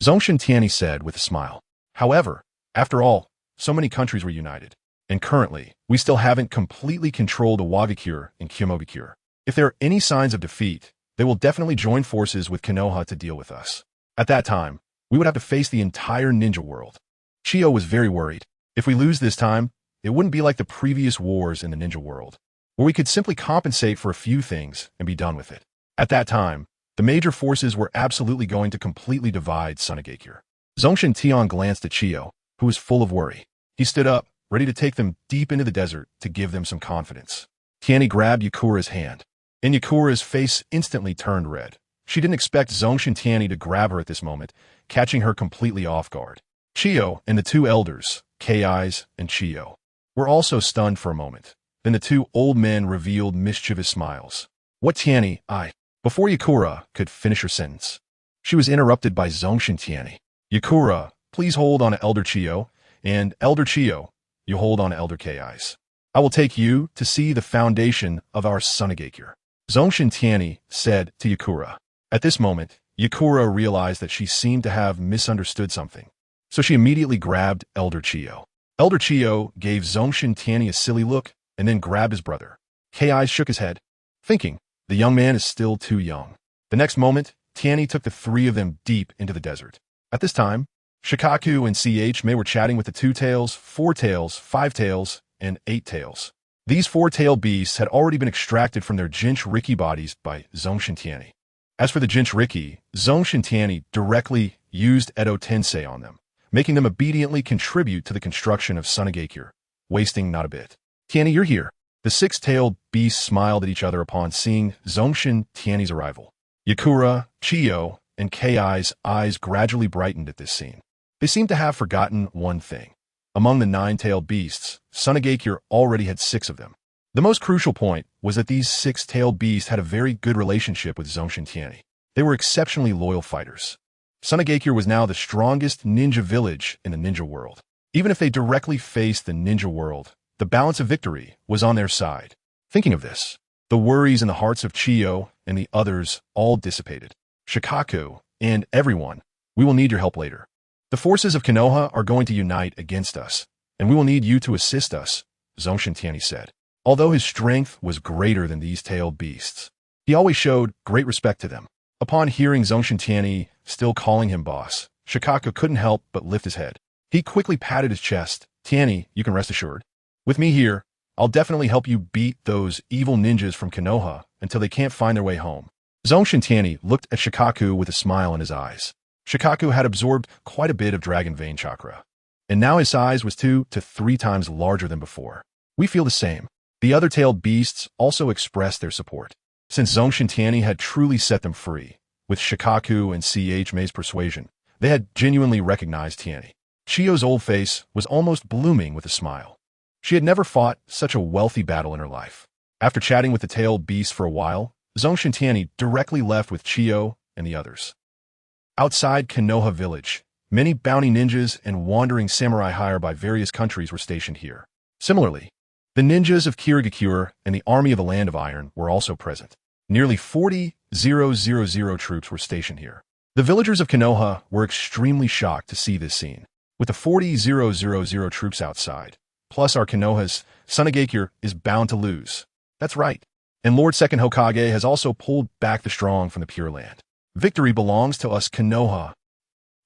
Zongshen Tianyi said with a smile. However, after all, so many countries were united. And currently, we still haven't completely controlled Iwagakure and Kyomogakure. If there are any signs of defeat, they will definitely join forces with Konoha to deal with us. At that time, we would have to face the entire ninja world. Chiyo was very worried. If we lose this time, it wouldn't be like the previous wars in the ninja world, where we could simply compensate for a few things and be done with it. At that time, the major forces were absolutely going to completely divide Sunagakure. Zongshen Tianyi glanced at Chiyo, who was full of worry. He stood up, ready to take them deep into the desert to give them some confidence. Tianyi grabbed Yakura's hand, and Yakura's face instantly turned red. She didn't expect Zongshen Tianyi to grab her at this moment, catching her completely off guard. Chiyo and the two elders, K-Eyes and Chiyo, were also stunned for a moment. Then the two old men revealed mischievous smiles. What Tianyi, Before Yakura could finish her sentence, she was interrupted by Zongshen Tianyi. Yakura, please hold on to Elder Chiyo, and Elder Chiyo, you hold on to Elder K-Eyes. I will take you to see the foundation of our Sunagakure. Zongshen Tianyi said to Yakura. At this moment, Yakura realized that she seemed to have misunderstood something, so she immediately grabbed Elder Chiyo. Elder Chiyo gave Zongshen Tianyi a silly look and then grabbed his brother. K-Eyes shook his head, thinking, the young man is still too young. The next moment, Tianyi took the three of them deep into the desert. At this time, Shikaku and CH-Mei were chatting with the Two Tails, Four Tails, Five Tails, and Eight Tails. These four-tailed beasts had already been extracted from their Jinchuriki bodies by Zongshen Tianyi. As for the Jinchuriki, Zongshen Tianyi directly used Edo Tensei on them, making them obediently contribute to the construction of Sunagakure, wasting not a bit. Tianyi, you're here. The six-tailed beasts smiled at each other upon seeing Zongshen Tianyi's arrival. Yakura, Chiyo, and K-Eyes' eyes gradually brightened at this scene. They seemed to have forgotten one thing. Among the nine-tailed beasts, Sunagakure already had 6 of them. The most crucial point was that these six-tailed beasts had a very good relationship with Zongshen Tianyi. They were exceptionally loyal fighters. Sunagakure was now the strongest ninja village in the ninja world. Even if they directly faced the ninja world, the balance of victory was on their side. Thinking of this, the worries in the hearts of Chiyo and the others all dissipated. Shikaku, and everyone, we will need your help later. The forces of Konoha are going to unite against us, and we will need you to assist us, Zongshen Tianyi said. Although his strength was greater than these tailed beasts, he always showed great respect to them. Upon hearing Zongshen Tianyi still calling him boss, Shikaku couldn't help but lift his head. He quickly patted his chest. Tianyi, you can rest assured. With me here, I'll definitely help you beat those evil ninjas from Konoha until they can't find their way home. Zongshen Tianyi looked at Shikaku with a smile in his eyes. Shikaku had absorbed quite a bit of dragon vein chakra, and now his size was 2 to 3 times larger than before. We feel the same. The other tailed beasts also expressed their support. Since Zongshen Tianyi had truly set them free, with Shikaku and CH-Mei's persuasion, they had genuinely recognized Tianyi. Chiyo's old face was almost blooming with a smile. She had never fought such a wealthy battle in her life. After chatting with the tailed beasts for a while, Zongshen Tianyi directly left with Chiyo and the others. Outside Konoha village, many bounty ninjas and wandering samurai hired by various countries were stationed here. Similarly, the ninjas of Kirigakure and the army of the Land of Iron were also present. Nearly 40,000 troops were stationed here. The villagers of Konoha were extremely shocked to see this scene. With the 40,000 troops outside, plus our Konohas, Sunagakure is bound to lose. That's right. And Lord Second Hokage has also pulled back the strong from the Pure Land. Victory belongs to us Konoha.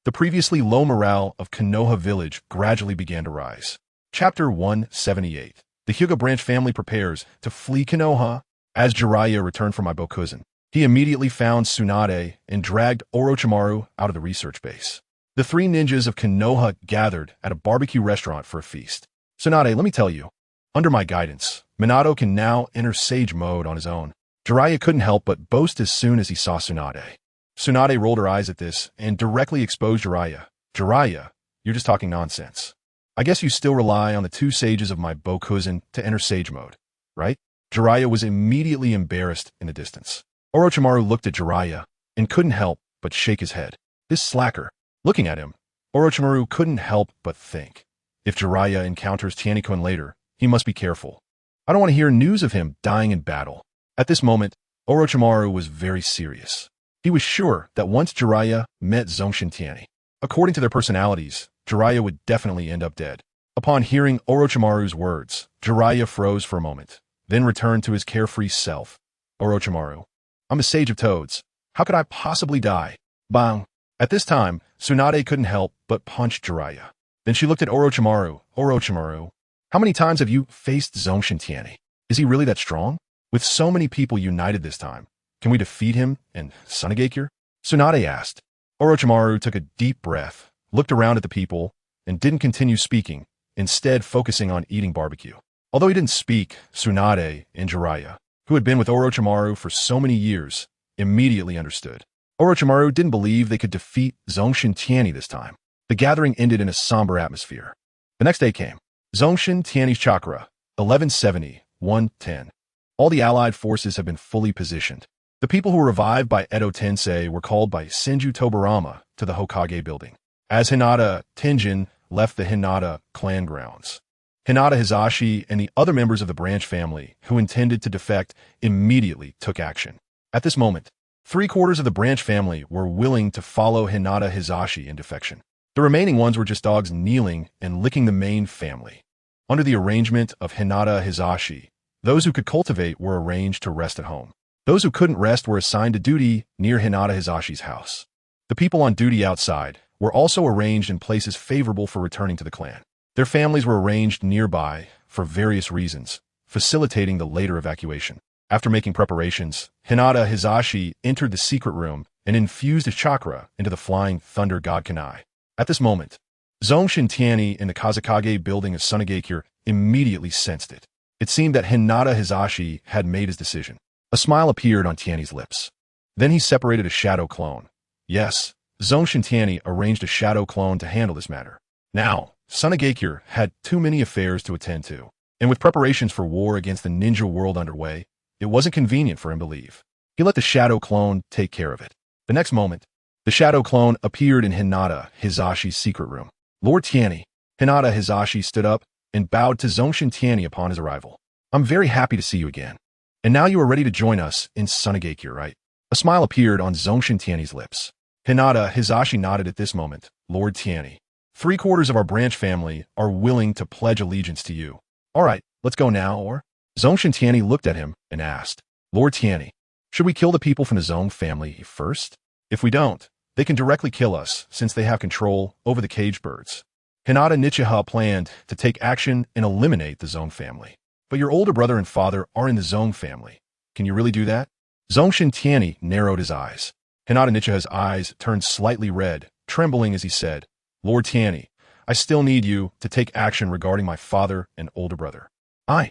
The previously low morale of Konoha village gradually began to rise. Chapter 178. The Hyuga branch family prepares to flee Konoha. As Jiraiya returned from Ibokuzen, he immediately found Tsunade and dragged Orochimaru out of the research base. The three ninjas of Konoha gathered at a barbecue restaurant for a feast. Tsunade, let me tell you, under my guidance, Minato can now enter Sage mode on his own. Jiraiya couldn't help but boast as soon as he saw Tsunade. Tsunade rolled her eyes at this and directly exposed Jiraiya. Jiraiya, you're just talking nonsense. I guess you still rely on the two sages of my Bokuzen to enter Sage mode, right? Jiraiya was immediately embarrassed in the distance. Orochimaru looked at Jiraiya and couldn't help but shake his head. This slacker. Looking at him, Orochimaru couldn't help but think. If Jiraiya encounters Tianyi-kun later, he must be careful. I don't want to hear news of him dying in battle. At this moment, Orochimaru was very serious. He was sure that once Jiraiya met Zongshen Tianyi, according to their personalities, Jiraiya would definitely end up dead. Upon hearing Orochimaru's words, Jiraiya froze for a moment, then returned to his carefree self. Orochimaru, I'm a sage of toads. How could I possibly die? Bang! At this time, Tsunade couldn't help but punch Jiraiya. Then she looked at Orochimaru. Orochimaru, how many times have you faced Zongshen Tianyi? Is he really that strong? With so many people united this time, can we defeat him and Sunagakure? Tsunade asked. Orochimaru took a deep breath, looked around at the people, and didn't continue speaking, instead focusing on eating barbecue. Although he didn't speak, Tsunade and Jiraiya, who had been with Orochimaru for so many years, immediately understood. Orochimaru didn't believe they could defeat Zongshen Tianyi this time. The gathering ended in a somber atmosphere. The next day came. Zongshen Tianyi's chakra, 1170-110. All the allied forces have been fully positioned. The people who were revived by Edo Tensei were called by Senju Tobarama to the Hokage building. As Hinata Tenjin left the Hinata clan grounds, Hinata Hizashi and the other members of the branch family who intended to defect immediately took action. At this moment, 3/4 of the branch family were willing to follow Hinata Hizashi in defection. The remaining ones were just dogs kneeling and licking the main family. Under the arrangement of Hinata Hizashi, those who could cultivate were arranged to rest at home. Those who couldn't rest were assigned to duty near Hinata Hizashi's house. The people on duty outside were also arranged in places favorable for returning to the clan. Their families were arranged nearby for various reasons, facilitating the later evacuation. After making preparations, Hinata Hizashi entered the secret room and infused his chakra into the flying thunder god Kanai. At this moment, Zongshen Tianyi in the Kazekage building of Sunagakure immediately sensed it. It seemed that Hinata Hizashi had made his decision. A smile appeared on Tianyi's lips. Then he separated a shadow clone. Yes, Zongshen Tianyi arranged a shadow clone to handle this matter. Now, Sunagakure had too many affairs to attend to, and with preparations for war against the ninja world underway, it wasn't convenient for him to leave. He let the shadow clone take care of it. The next moment, the shadow clone appeared in Hinata Hizashi's secret room. Lord Tianyi. Hinata Hizashi stood up and bowed to Zongshen Tianyi upon his arrival. I'm very happy to see you again. And now you are ready to join us in Sunagakure, right? A smile appeared on Zongshen Tianyi's lips. Hinata Hizashi nodded at this moment. Lord Tianyi, 3/4 of our branch family are willing to pledge allegiance to you. All right, let's go now, or? Zongshen Tianyi looked at him and asked, Lord Tianyi, should we kill the people from the Zong family first? If we don't, they can directly kill us since they have control over the caged birds. Hinata Nichiha planned to take action and eliminate the Zong family. But your older brother and father are in the Zong family. Can you really do that? Zongshen Tianyi narrowed his eyes. Hinata Nichiha's eyes turned slightly red, trembling as he said, Lord Tianyi, I still need you to take action regarding my father and older brother. I.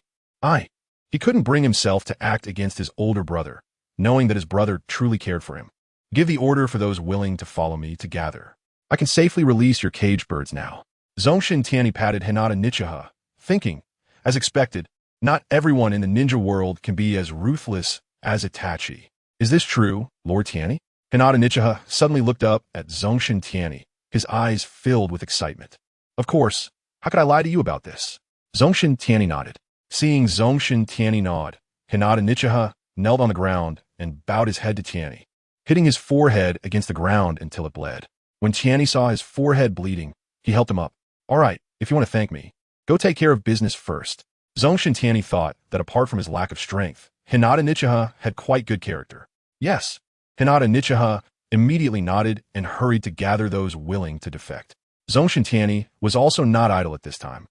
He couldn't bring himself to act against his older brother, knowing that his brother truly cared for him. Give the order for those willing to follow me to gather. I can safely release your caged birds now. Zongshen Tianyi patted Hinata Nichiha, thinking, as expected, not everyone in the ninja world can be as ruthless as Itachi. Is this true, Lord Tianyi? Hinata Nichiha suddenly looked up at Zongshen Tianyi, his eyes filled with excitement. Of course, how could I lie to you about this? Zongshen Tianyi nodded. Seeing Zongshen Tianyi nod, Hinata Nichiha knelt on the ground and bowed his head to Tianyi, hitting his forehead against the ground until it bled. When Tianyi saw his forehead bleeding, he helped him up. All right, if you want to thank me, go take care of business first. Zongshen Tianyi thought that apart from his lack of strength, Hinata Nichiha had quite good character. Yes, Hinata Nichiha immediately nodded and hurried to gather those willing to defect. Zongshen Tianyi was also not idle at this time.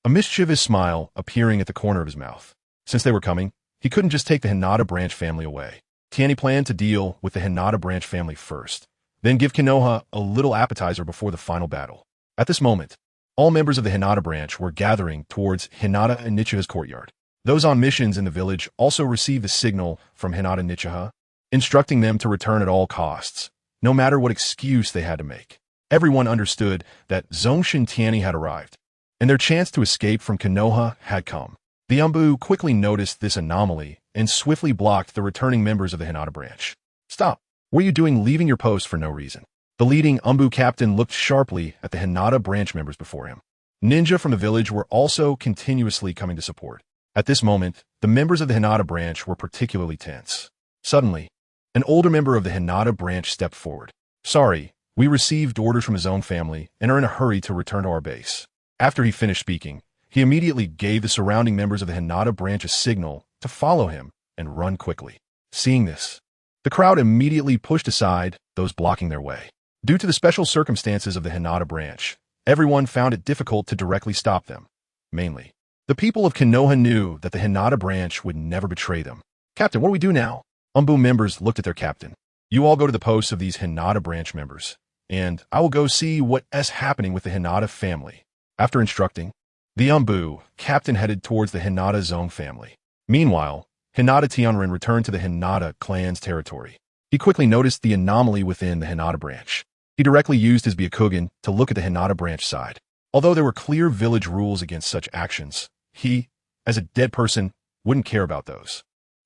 a mischievous smile appearing at the corner of his mouth. Since they were coming, he couldn't just take the Hinata branch family away. Tianyi planned to deal with the Hinata branch family first, then give Konoha a little appetizer before the final battle. At this moment, all members of the Hinata branch were gathering towards Hinata and Nichiha's courtyard. Those on missions in the village also received a signal from Hinata Nichiha, instructing them to return at all costs, no matter what excuse they had to make. Everyone understood that Zongshen Tianyi had arrived, and their chance to escape from Konoha had come. The Umbu quickly noticed this anomaly and swiftly blocked the returning members of the Hinata branch. "Stop! What are you doing leaving your post for no reason?" The leading Umbu captain looked sharply at the Hinata branch members before him. Ninja from the village were also continuously coming to support. At this moment, the members of the Hinata branch were particularly tense. Suddenly, an older member of the Hinata branch stepped forward. "Sorry, we received orders from his own family and are in a hurry to return to our base." After he finished speaking, he immediately gave the surrounding members of the Hinata branch a signal to follow him and run quickly. Seeing this, the crowd immediately pushed aside those blocking their way. Due to the special circumstances of the Hinata branch, everyone found it difficult to directly stop them. Mainly, the people of Konoha knew that the Hinata branch would never betray them. "Captain, what do we do now?" Umbu members looked at their captain. "You all go to the posts of these Hinata branch members, and I will go see what is happening with the Hinata family." After instructing, the Umbu captain headed towards the Hinata Zone family. Meanwhile, Hinata Tianyi returned to the Hinata clan's territory. He quickly noticed the anomaly within the Hinata branch. He directly used his Byakugan to look at the Hinata branch side. Although there were clear village rules against such actions, he, as a dead person, wouldn't care about those.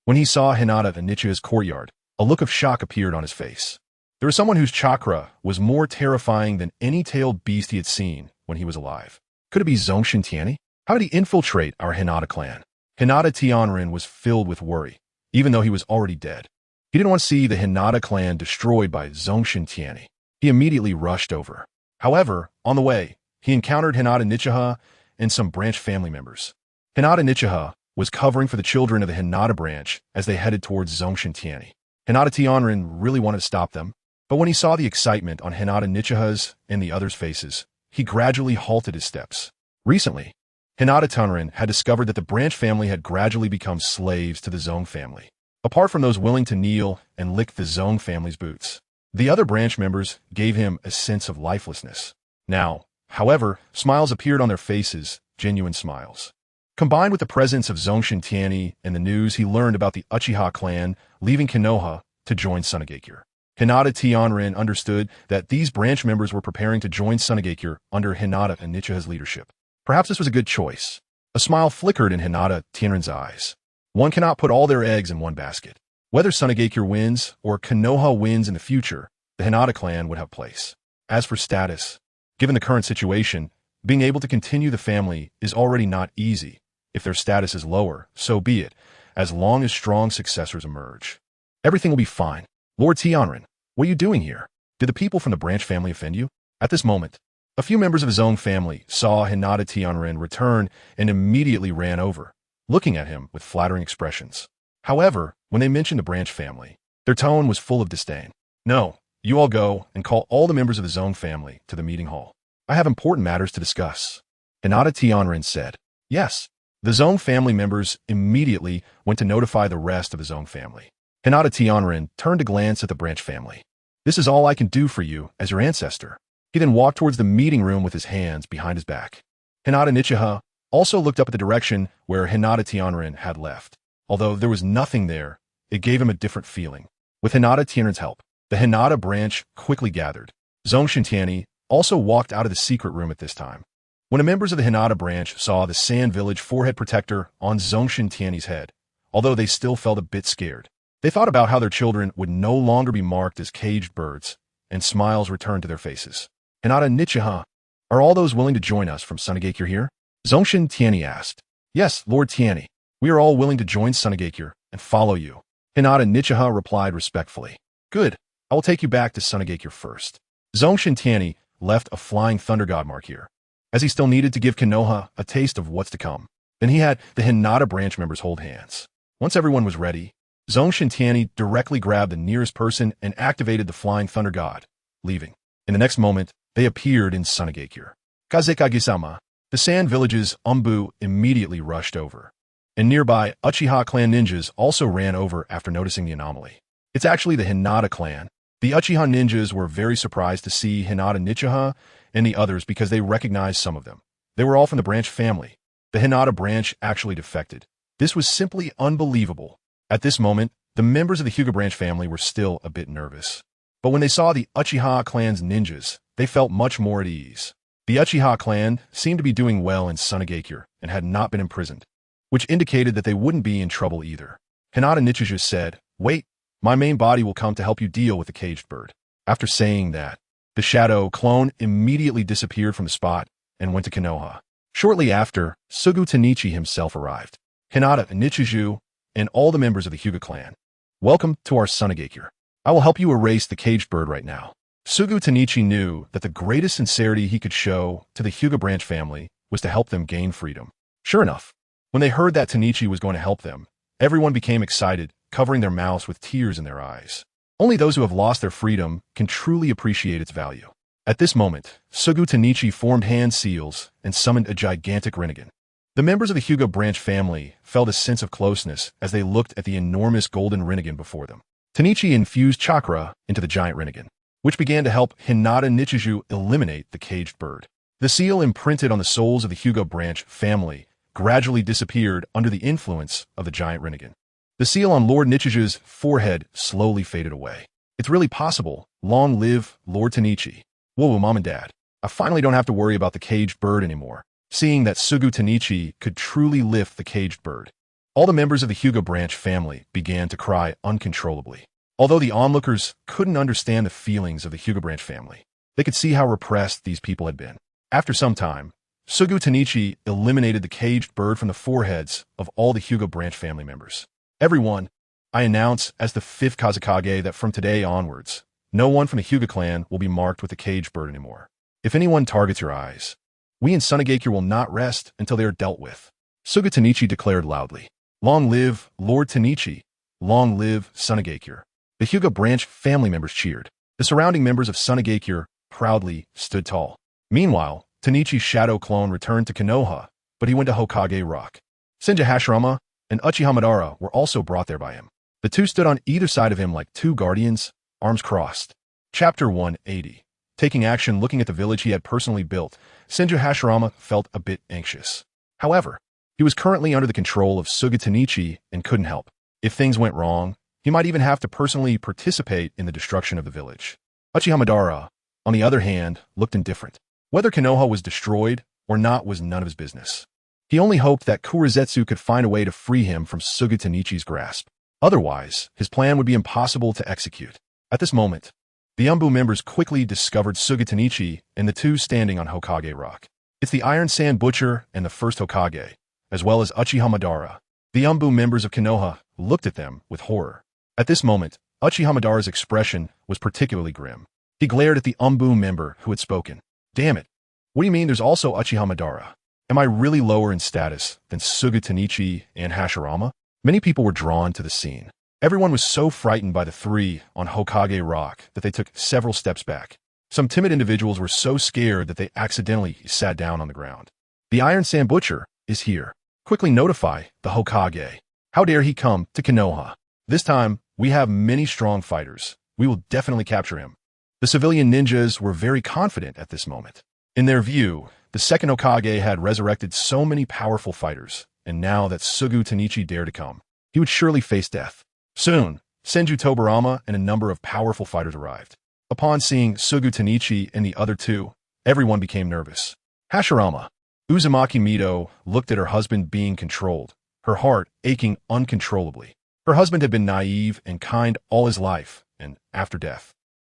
When he saw Hinata and Nichiha's courtyard, a look of shock appeared on his face. There was someone whose chakra was more terrifying than any tailed beast he had seen when he was alive. Could it be Zongshen Tianyi? How did he infiltrate our Hinata clan? Hinata Tianyi was filled with worry, even though he was already dead. He didn't want to see the Hinata clan destroyed by Zongshen Tianyi. He immediately rushed over. However, on the way, he encountered Hinata Nichiha and some branch family members. Hinata Nichiha was covering for the children of the Hinata branch as they headed towards Zongshen Tianyi. Hinata Tianyi really wanted to stop them, but when he saw the excitement on Hinata Nichiha's and the others' faces, he gradually halted his steps. Recently, Hinata Tianyi had discovered that the branch family had gradually become slaves to the Zong family. Apart from those willing to kneel and lick the Zong family's boots, the other branch members gave him a sense of lifelessness. Now, however, smiles appeared on their faces, genuine smiles. Combined with the presence of Zongshen Tianyi and the news he learned about the Uchiha clan leaving Konoha to join Sunagakure, Hinata Tianyi understood that these branch members were preparing to join Sunagakure under Hinata and Nichiha's leadership. Perhaps this was a good choice. A smile flickered in Hinata Tianyi's eyes. One cannot put all their eggs in one basket. Whether Sunagakure wins or Konoha wins in the future, the Hinata clan would have place. As for status, given the current situation, being able to continue the family is already not easy. If their status is lower, so be it, as long as strong successors emerge. Everything will be fine. Lord Tianyi, what are you doing here? Did the people from the branch family offend you? At this moment, a few members of his own family saw Hinata Tianyi return and immediately ran over, looking at him with flattering expressions. However, when they mentioned the branch family, their tone was full of disdain. "No, you all go and call all the members of the Zong family to the meeting hall. I have important matters to discuss," Hinata Tianyi said. Yes, the Zong family members immediately went to notify the rest of the Zong family. Hinata Tianyi turned to glance at the branch family. "This is all I can do for you as your ancestor." He then walked towards the meeting room with his hands behind his back. Hinata Nichiha also looked up at the direction where Hinata Tianyi had left. Although there was nothing there, it gave him a different feeling. With Hinata Tianyi's help, the Hinata branch quickly gathered. Zongshen Tianyi also walked out of the secret room at this time. When the members of the Hinata branch saw the Sand Village forehead protector on Zongshen Tianyi's head, although they still felt a bit scared, they thought about how their children would no longer be marked as caged birds, and smiles returned to their faces. "Hinata Nichiha, are all those willing to join us from Sunagakure here?" Zongshen Tianyi asked. "Yes, Lord Tianyi. We are all willing to join Sunagakure and follow you," Hinata Nichiha replied respectfully. "Good. I will take you back to Sunagakure first." Zongshen Tianyi left a flying thunder god mark here, as he still needed to give Konoha a taste of what's to come. Then he had the Hinata branch members hold hands. Once everyone was ready, Zongshen Tianyi directly grabbed the nearest person and activated the flying thunder god, leaving. In the next moment, they appeared in Sunagakure. "Kazekage-sama, The sand village's Umbu immediately rushed over, and nearby Uchiha clan ninjas also ran over after noticing the anomaly. It's actually the Hinata clan. The Uchiha ninjas were very surprised to see Hinata Nichiha and the others because they recognized some of them. They were all from the branch family. The Hinata branch actually defected. This was simply unbelievable. At this moment, the members of the Hyuga branch family were still a bit nervous. But when they saw the Uchiha clan's ninjas, they felt much more at ease. The Uchiha clan seemed to be doing well in Sunagakure and had not been imprisoned, which indicated that they wouldn't be in trouble either. Hinata Nichiha said, "Wait, my main body will come to help you deal with the caged bird." After saying that, the shadow clone immediately disappeared from the spot and went to Konoha. Shortly after, Sugu Tanichi himself arrived. Hinata Nichiha and all the members of the Hyuga clan. "Welcome to our Sunagakure. I will help you erase the caged bird right now." Sugu Tanichi knew that the greatest sincerity he could show to the Hyuga branch family was to help them gain freedom. Sure enough, when they heard that Tanichi was going to help them, everyone became excited, covering their mouths with tears in their eyes. Only those who have lost their freedom can truly appreciate its value. At this moment, Sugu Tanichi formed hand seals and summoned a gigantic Rinnegan. The members of the Hyuga branch family felt a sense of closeness as they looked at the enormous golden Rinnegan before them. Tanichi infused chakra into the giant Rinnegan, which began to help Hinata Nichiha eliminate the caged bird. The seal imprinted on the souls of the Hyuga branch family gradually disappeared under the influence of the giant Rinnegan. The seal on Lord Nichiha's forehead slowly faded away. "It's really possible. Long live Lord Tanichi. Whoa, Mom and Dad. I finally don't have to worry about the caged bird anymore." Seeing that Sugu Tanichi could truly lift the caged bird, all the members of the Hyuga branch family began to cry uncontrollably. Although the onlookers couldn't understand the feelings of the Hyuga branch family, they could see how repressed these people had been. After some time, Sugu Tanichi eliminated the caged bird from the foreheads of all the Hyuga branch family members. "Everyone, I announce as the 5th Kazekage that from today onwards, no one from the Hyuga clan will be marked with the caged bird anymore. If anyone targets your eyes, we in Sunagakure will not rest until they are dealt with." Sugu Tanichi declared loudly. "Long live Lord Tanichi! Long live Sunagakure!" The Hyuga branch family members cheered. The surrounding members of Sunagakure proudly stood tall. Meanwhile, Tanichi's shadow clone returned to Konoha, but he went to Hokage Rock. Senju Hashirama and Uchiha Madara were also brought there by him. The two stood on either side of him like two guardians, arms crossed. Chapter 180. Taking action looking at the village he had personally built, Senju Hashirama felt a bit anxious. However, he was currently under the control of Sugu Tanichi and couldn't help. If things went wrong, he might even have to personally participate in the destruction of the village. Uchiha Madara, on the other hand, looked indifferent. Whether Konoha was destroyed or not was none of his business. He only hoped that Kurizetsu could find a way to free him from Sugu Tanichi's grasp. Otherwise, his plan would be impossible to execute. At this moment, the Umbu members quickly discovered Sugu Tanichi and the two standing on Hokage Rock. It's the Iron Sand Butcher and the first Hokage, as well as Uchiha Madara. The Umbu members of Konoha looked at them with horror. At this moment, Uchiha Madara's expression was particularly grim. He glared at the Umbu member who had spoken. "Damn it. What do you mean there's also Uchiha Madara? Am I really lower in status than Sugu Tanichi and Hashirama?" Many people were drawn to the scene. Everyone was so frightened by the three on Hokage Rock that they took several steps back. Some timid individuals were so scared that they accidentally sat down on the ground. "The Iron Sand Butcher is here. Quickly notify the Hokage. How dare he come to Konoha? This time, we have many strong fighters. We will definitely capture him." The civilian ninjas were very confident at this moment. In their view, the second Hokage had resurrected so many powerful fighters, and now that Sugu Tanichi dared to come, he would surely face death. Soon, Senju Tobarama and a number of powerful fighters arrived. Upon seeing Sugu Tanichi and the other two, everyone became nervous. Hashirama, Uzumaki Mito, looked at her husband being controlled, her heart aching uncontrollably. Her husband had been naive and kind all his life, and after death,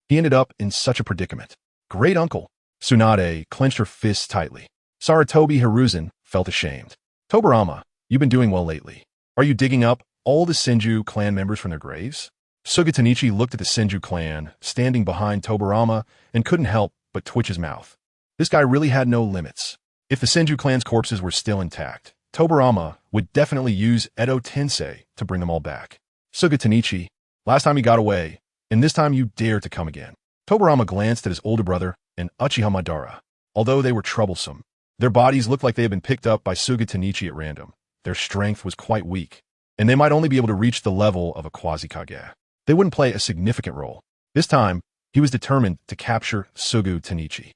he ended up in such a predicament. Great uncle. Tsunade clenched her fists tightly. Sarutobi Hiruzen felt ashamed. "Tobarama, you've been doing well lately. Are you digging up all the Senju clan members from their graves?" Sugu Tanichi looked at the Senju clan standing behind Tobarama and couldn't help but twitch his mouth. This guy really had no limits. If the Senju clan's corpses were still intact, Tobarama would definitely use Edo Tensei to bring them all back. "Sugu Tanichi, last time you got away, and this time you dare to come again." Tobarama glanced at his older brother and Uchiha Madara. Although they were troublesome, Their bodies looked like they had been picked up by Suga Tanichi at random. Their strength was quite weak, and they might only be able to reach the level of a quasi-kage. They wouldn't play a significant role. This time, he was determined to capture Suga Tanichi.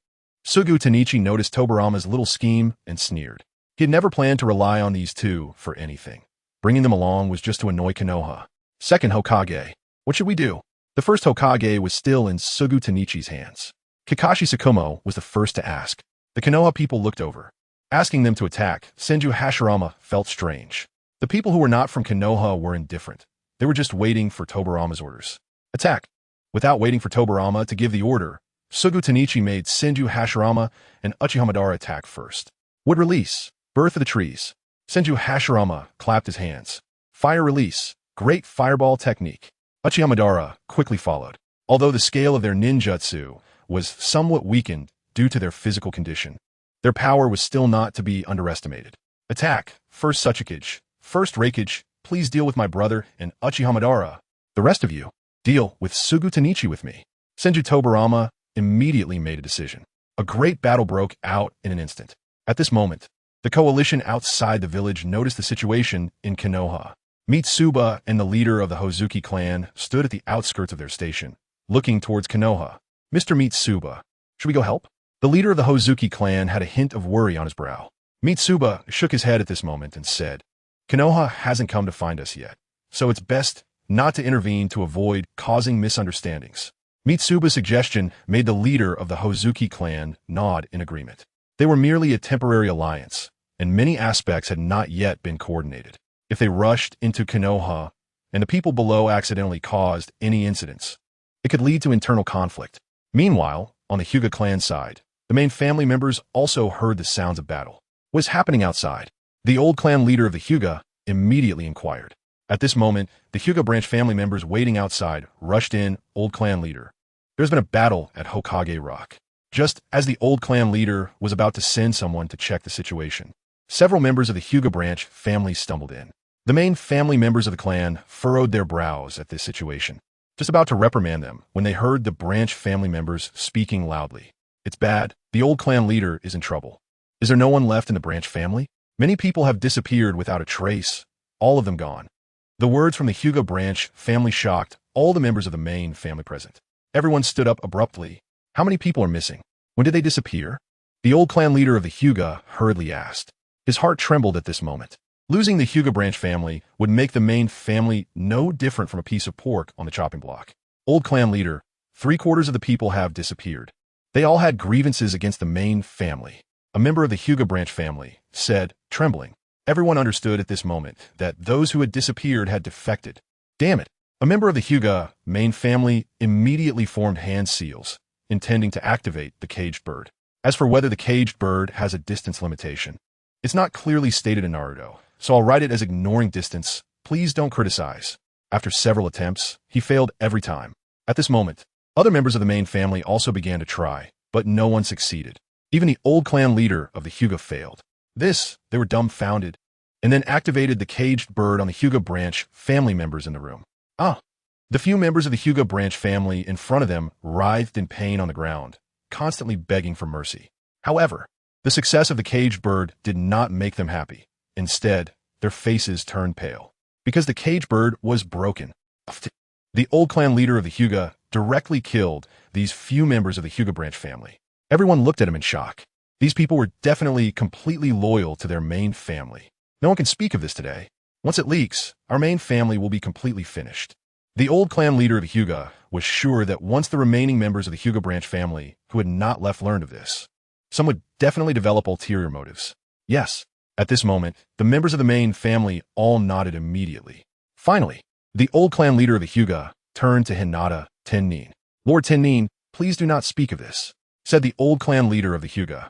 Suga Tanichi noticed Tobarama's little scheme and sneered. He had never planned to rely on these two for anything. Bringing them along was just to annoy Konoha. Second Hokage. What should we do? The first Hokage was still in Suga Tanichi's hands. Kakashi Tsukumo was the first to ask. The Konoha people looked over. Asking them to attack, Senju Hashirama felt strange. The people who were not from Konoha were indifferent. They were just waiting for Tobarama's orders. Attack! Without waiting for Tobarama to give the order, Suga Tanichi made Senju Hashirama and Uchihamadara attack first. Wood release. Birth of the trees. Senju Hashirama clapped his hands. Fire release. Great fireball technique. Uchihamadara quickly followed. Although the scale of their ninjutsu was somewhat weakened due to their physical condition, their power was still not to be underestimated. Attack. First Suchikage. First Reikage. Please deal with my brother and Uchihamadara. The rest of you, deal with Suga Tanichi with me. Senju Tobarama immediately made a decision. A great battle broke out in an instant. At this moment, the coalition outside the village noticed the situation in Konoha. Mitsuba and the leader of the Hozuki clan stood at the outskirts of their station, looking towards Konoha. Mr. Mitsuba, should we go help? The leader of the Hozuki clan had a hint of worry on his brow. Mitsuba shook his head at this moment and said, Konoha hasn't come to find us yet, so it's best not to intervene to avoid causing misunderstandings. Mitsuba's suggestion made the leader of the Hozuki clan nod in agreement. They were merely a temporary alliance, and many aspects had not yet been coordinated. If they rushed into Konoha, and the people below accidentally caused any incidents, it could lead to internal conflict. Meanwhile, on the Hyuga clan side, the main family members also heard the sounds of battle. What is happening outside? The old clan leader of the Hyuga immediately inquired. At this moment, the Hyuga branch family members waiting outside rushed in. Old clan leader, there's been a battle at Hokage Rock. Just as the old clan leader was about to send someone to check the situation, several members of the Hyuga branch family stumbled in. The main family members of the clan furrowed their brows at this situation, just about to reprimand them when they heard the branch family members speaking loudly. It's bad. The old clan leader is in trouble. Is there no one left in the branch family? Many people have disappeared without a trace, all of them gone. The words from the Hyuga branch family shocked all the members of the main family present. Everyone stood up abruptly. How many people are missing? When did they disappear? The old clan leader of the Hyuga hurriedly asked. His heart trembled at this moment. Losing the Hyuga branch family would make the main family no different from a piece of pork on the chopping block. Old clan leader, 3/4 of the people have disappeared. They all had grievances against the main family. A member of the Hyuga branch family said, trembling. Everyone understood at this moment that those who had disappeared had defected. Damn it! A member of the Hyuga main family immediately formed hand seals, intending to activate the caged bird. As for whether the caged bird has a distance limitation, it's not clearly stated in Naruto, so I'll write it as ignoring distance. Please don't criticize. After several attempts, he failed every time. At this moment, other members of the main family also began to try, but no one succeeded. Even the old clan leader of the Hyuga failed. They were dumbfounded, and then activated the caged bird on the Hyuga branch family members in the room. The few members of the Hyuga branch family in front of them writhed in pain on the ground, constantly begging for mercy. However, the success of the caged bird did not make them happy. Instead, their faces turned pale, because the caged bird was broken. The old clan leader of the Hyuga directly killed these few members of the Hyuga branch family. Everyone looked at him in shock. These people were definitely completely loyal to their main family. No one can speak of this today. Once it leaks, our main family will be completely finished. The old clan leader of the Hyuga was sure that once the remaining members of the Hyuga branch family who had not left learned of this, some would definitely develop ulterior motives. Yes, at this moment, the members of the main family all nodded immediately. Finally, the old clan leader of the Hyuga turned to Hinata Tennin. Lord Tennin, please do not speak of this, said the old clan leader of the Hyuga.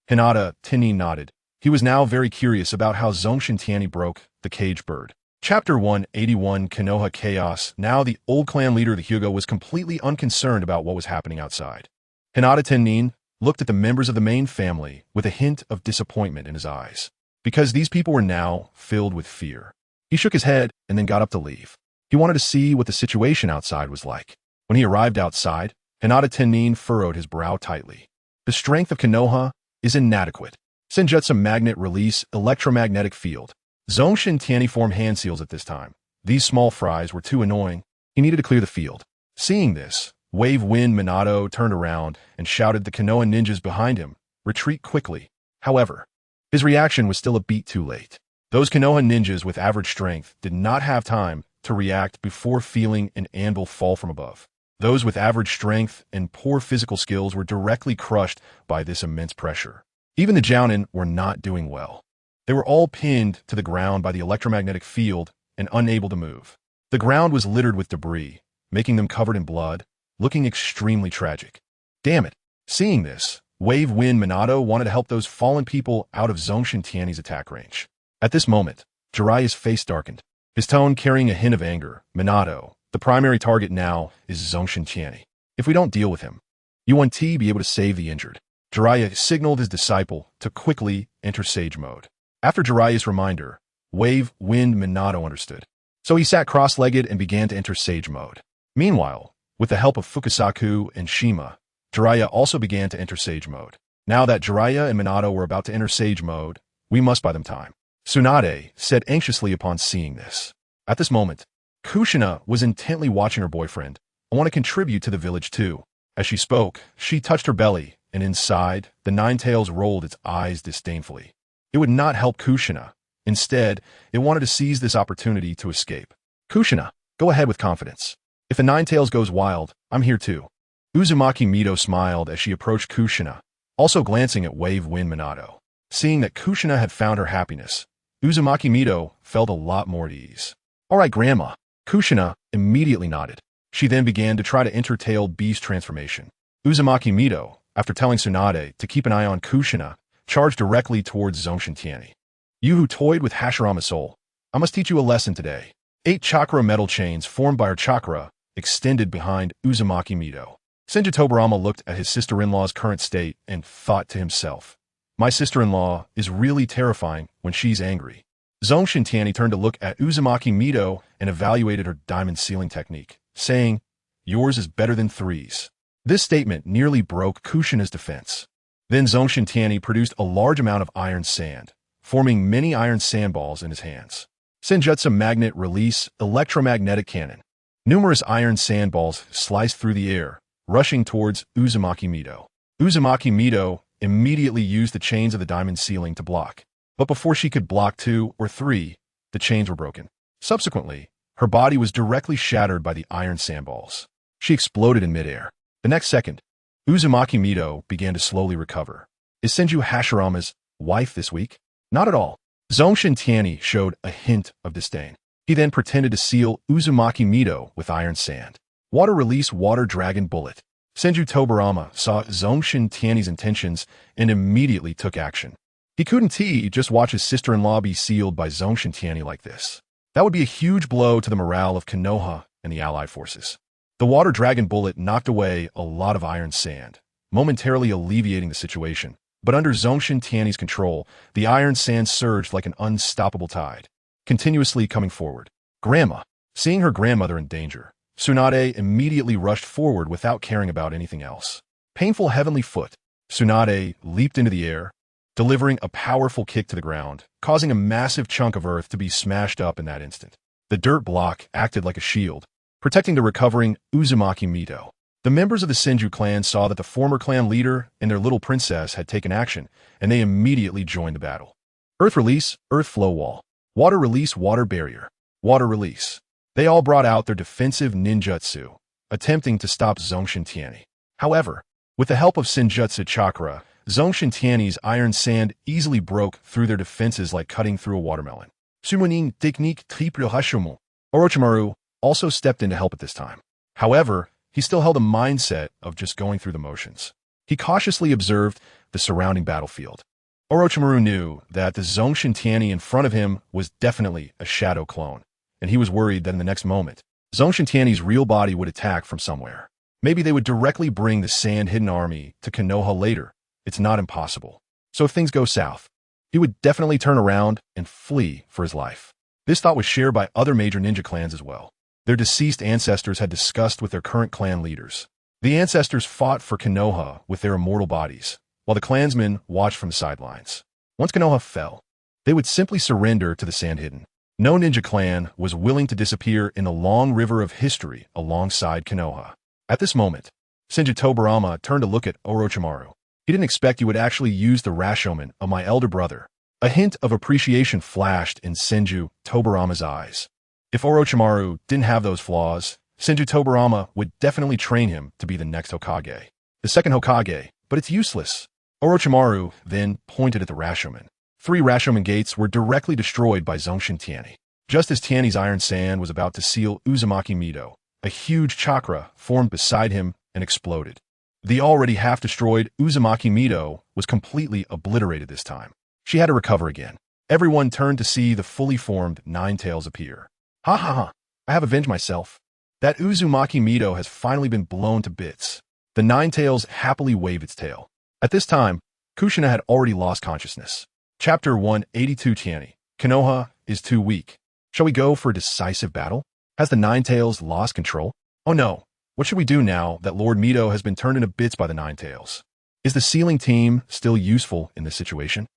Hinata Tennin nodded. He was now very curious about how Zongshen Tianyi broke the caged bird. Chapter 181 Konoha Chaos. Now the old clan leader of the Hyuga was completely unconcerned about what was happening outside. Hinata Tennin looked at the members of the main family with a hint of disappointment in his eyes, because these people were now filled with fear. He shook his head and then got up to leave. He wanted to see what the situation outside was like. When he arrived outside, Hinata Tennin furrowed his brow tightly. The strength of Konoha is inadequate. Senjutsu Magnet Release Electromagnetic Field. Zongshen Tianyi formed hand seals at this time. These small fries were too annoying. He needed to clear the field. Seeing this, Wave Wind Minato turned around and shouted to the Konoha ninjas behind him, "Retreat quickly." However, his reaction was still a beat too late. Those Konoha ninjas with average strength did not have time to react before feeling an anvil fall from above. Those with average strength and poor physical skills were directly crushed by this immense pressure. Even the Jounin were not doing well. They were all pinned to the ground by the electromagnetic field and unable to move. The ground was littered with debris, making them covered in blood, looking extremely tragic. Damn it. Seeing this, Wave Wind Minato wanted to help those fallen people out of Zongshen Tianyi's attack range. At this moment, Jiraiya's face darkened, his tone carrying a hint of anger. "Minato, the primary target now is Zongshen Tianyi. If we don't deal with him, you won't be able to save the injured." Jiraiya signaled his disciple to quickly enter Sage Mode. After Jiraiya's reminder, Wave Wind Minato understood. So he sat cross-legged and began to enter Sage Mode. Meanwhile, with the help of Fukasaku and Shima, Jiraiya also began to enter Sage Mode. Now that Jiraiya and Minato were about to enter Sage Mode, we must buy them time. Tsunade said anxiously upon seeing this. At this moment, Kushina was intently watching her boyfriend. "I want to contribute to the village too." As she spoke, she touched her belly, and inside, the Nine-Tails rolled its eyes disdainfully. It would not help Kushina. Instead, it wanted to seize this opportunity to escape. "Kushina, go ahead with confidence. If the Nine-Tails goes wild, I'm here too." Uzumaki Mito smiled as she approached Kushina, also glancing at Wave Wind Minato. Seeing that Kushina had found her happiness, Uzumaki Mito felt a lot more at ease. "All right, Grandma." Kushina immediately nodded. She then began to try to enter Tailed Beast transformation. Uzumaki Mito, after telling Tsunade to keep an eye on Kushina, charged directly towards Zongshen Tianyi. "You who toyed with Hashirama's soul, I must teach you a lesson today." 8 chakra metal chains formed by her chakra extended behind Uzumaki Mito. Senju Tobarama looked at his sister-in-law's current state and thought to himself, "My sister-in-law is really terrifying when she's angry." Zongshen Tianyi turned to look at Uzumaki Mito and evaluated her diamond sealing technique, saying, "Yours is better than 3's. This statement nearly broke Kushina's defense. Then Zongshen Tianyi produced a large amount of iron sand, forming many iron sandballs in his hands. Senjutsu Magnet Release Electromagnetic Cannon. Numerous iron sandballs sliced through the air, rushing towards Uzumaki Mito. Uzumaki Mito immediately used the chains of the diamond ceiling to block. But before she could block 2 or 3, the chains were broken. Subsequently, her body was directly shattered by the iron sandballs. She exploded in midair. The next second, Uzumaki Mito began to slowly recover. "Is Senju Hashirama's wife this week?" "Not at all." Zongshen Tianyi showed a hint of disdain. He then pretended to seal Uzumaki Mito with iron sand. Water Release Water Dragon Bullet. Senju Tobarama saw Zongshen Tianyi's intentions and immediately took action. He couldn't just watch his sister-in-law be sealed by Zongshen Tianyi like this. That would be a huge blow to the morale of Konoha and the allied forces. The Water Dragon Bullet knocked away a lot of iron sand, momentarily alleviating the situation. But under Zongshen Tianyi's control, the iron sand surged like an unstoppable tide, continuously coming forward. Grandma. Seeing her grandmother in danger, Tsunade immediately rushed forward without caring about anything else. Painful Heavenly Foot. Tsunade leaped into the air, delivering a powerful kick to the ground, causing a massive chunk of earth to be smashed up in that instant. The dirt block acted like a shield, protecting the recovering Uzumaki Mito. The members of the Senju clan saw that the former clan leader and their little princess had taken action, and they immediately joined the battle. Earth Release, Earth Flow Wall. Water Release, Water Barrier. Water Release. They all brought out their defensive ninjutsu, attempting to stop Zongshen Tianyi. However, with the help of Senjutsu Chakra, Zongshen Tianyi's iron sand easily broke through their defenses like cutting through a watermelon. Summoning Technique Triple Hashumu. Orochimaru also stepped in to help at this time. However, he still held a mindset of just going through the motions. He cautiously observed the surrounding battlefield. Orochimaru knew that the Zongshen Tianyi in front of him was definitely a shadow clone, and he was worried that in the next moment, Zongshen Tianyi's real body would attack from somewhere. Maybe they would directly bring the sand-hidden army to Konoha later. It's not impossible. So if things go south, he would definitely turn around and flee for his life. This thought was shared by other major ninja clans as well. Their deceased ancestors had discussed with their current clan leaders. The ancestors fought for Konoha with their immortal bodies, while the clansmen watched from the sidelines. Once Konoha fell, they would simply surrender to the Sand Hidden. No ninja clan was willing to disappear in the long river of history alongside Konoha. At this moment, Senju Tobarama turned to look at Orochimaru. He didn't expect you would actually use the Rashomon of my elder brother. A hint of appreciation flashed in Senju Tobarama's eyes. If Orochimaru didn't have those flaws, Senju Tobarama would definitely train him to be the next Hokage. The second Hokage, but it's useless. Orochimaru then pointed at the Rashomon. 3 Rashomon gates were directly destroyed by Zongshen Tianyi. Just as Tianyi's iron sand was about to seal Uzumaki Mido, a huge chakra formed beside him and exploded. The already half-destroyed Uzumaki Mido was completely obliterated this time. She had to recover again. Everyone turned to see the fully formed Nine Tails appear. Ha ha ha, I have avenged myself. That Uzumaki Mido has finally been blown to bits. The Nine Tails happily waved its tail. At this time, Kushina had already lost consciousness. Chapter 182 Tianyi. Konoha is too weak. Shall we go for a decisive battle? Has the Nine Tails lost control? Oh no, what should we do now that Lord Mido has been turned into bits by the Nine Tails? Is the sealing team still useful in this situation?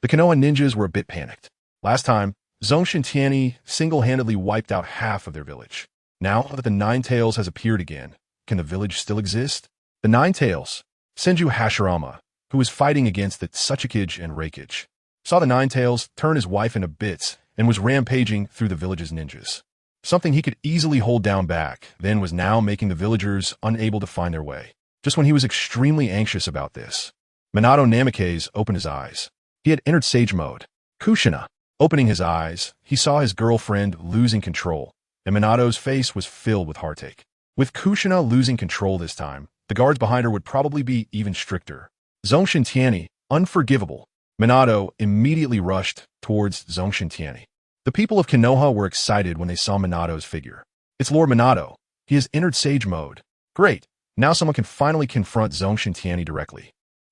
The Konoha ninjas were a bit panicked. Last time, Zongshen Tianyi single-handedly wiped out half of their village. Now that the Nine Tails has appeared again, can the village still exist? The Nine Tails, Senju Hashirama, who was fighting against the Tsuchikage and Reikage, saw the Nine Tails turn his wife into bits and was rampaging through the village's ninjas. Something he could easily hold down back then was now making the villagers unable to find their way. Just when he was extremely anxious about this, Minato Namikaze opened his eyes. He had entered Sage Mode. Kushina. Opening his eyes, he saw his girlfriend losing control, and Minato's face was filled with heartache. With Kushina losing control this time, the guards behind her would probably be even stricter. Zongshen Tianyi, unforgivable. Minato immediately rushed towards Zongshen Tianyi. The people of Konoha were excited when they saw Minato's figure. It's Lord Minato. He has entered Sage Mode. Great. Now someone can finally confront Zongshen Tianyi directly.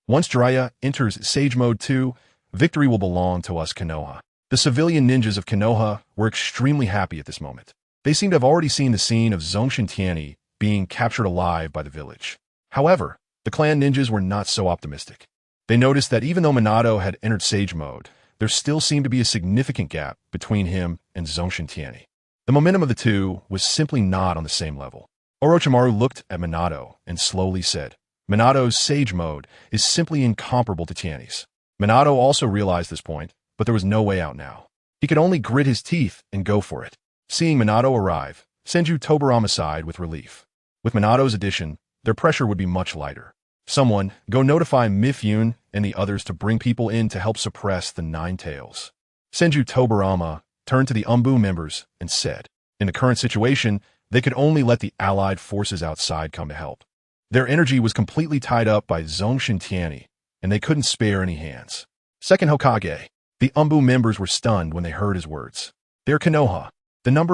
Once Jiraiya enters Sage Mode 2, victory will belong to us Konoha. The civilian ninjas of Konoha were extremely happy at this moment. They seemed to have already seen the scene of Zongshen Tianyi being captured alive by the village. However, the clan ninjas were not so optimistic. They noticed that even though Minato had entered Sage Mode, there still seemed to be a significant gap between him and Zongshen Tianyi. The momentum of the two was simply not on the same level. Orochimaru looked at Minato and slowly said, Minato's Sage Mode is simply incomparable to Tianyi's. Minato also realized this point, but there was no way out now. He could only grit his teeth and go for it. Seeing Minato arrive, Senju Tobarama sighed with relief. With Minato's addition, their pressure would be much lighter. Someone, go notify Mifune and the others to bring people in to help suppress the Nine Tails. Senju Tobarama turned to the Umbu members and said, in the current situation, they could only let the allied forces outside come to help. Their energy was completely tied up by Zongshen Tianyi, and they couldn't spare any hands. Second Hokage. The Umbu members were stunned when they heard his words. They're Konoha, the #1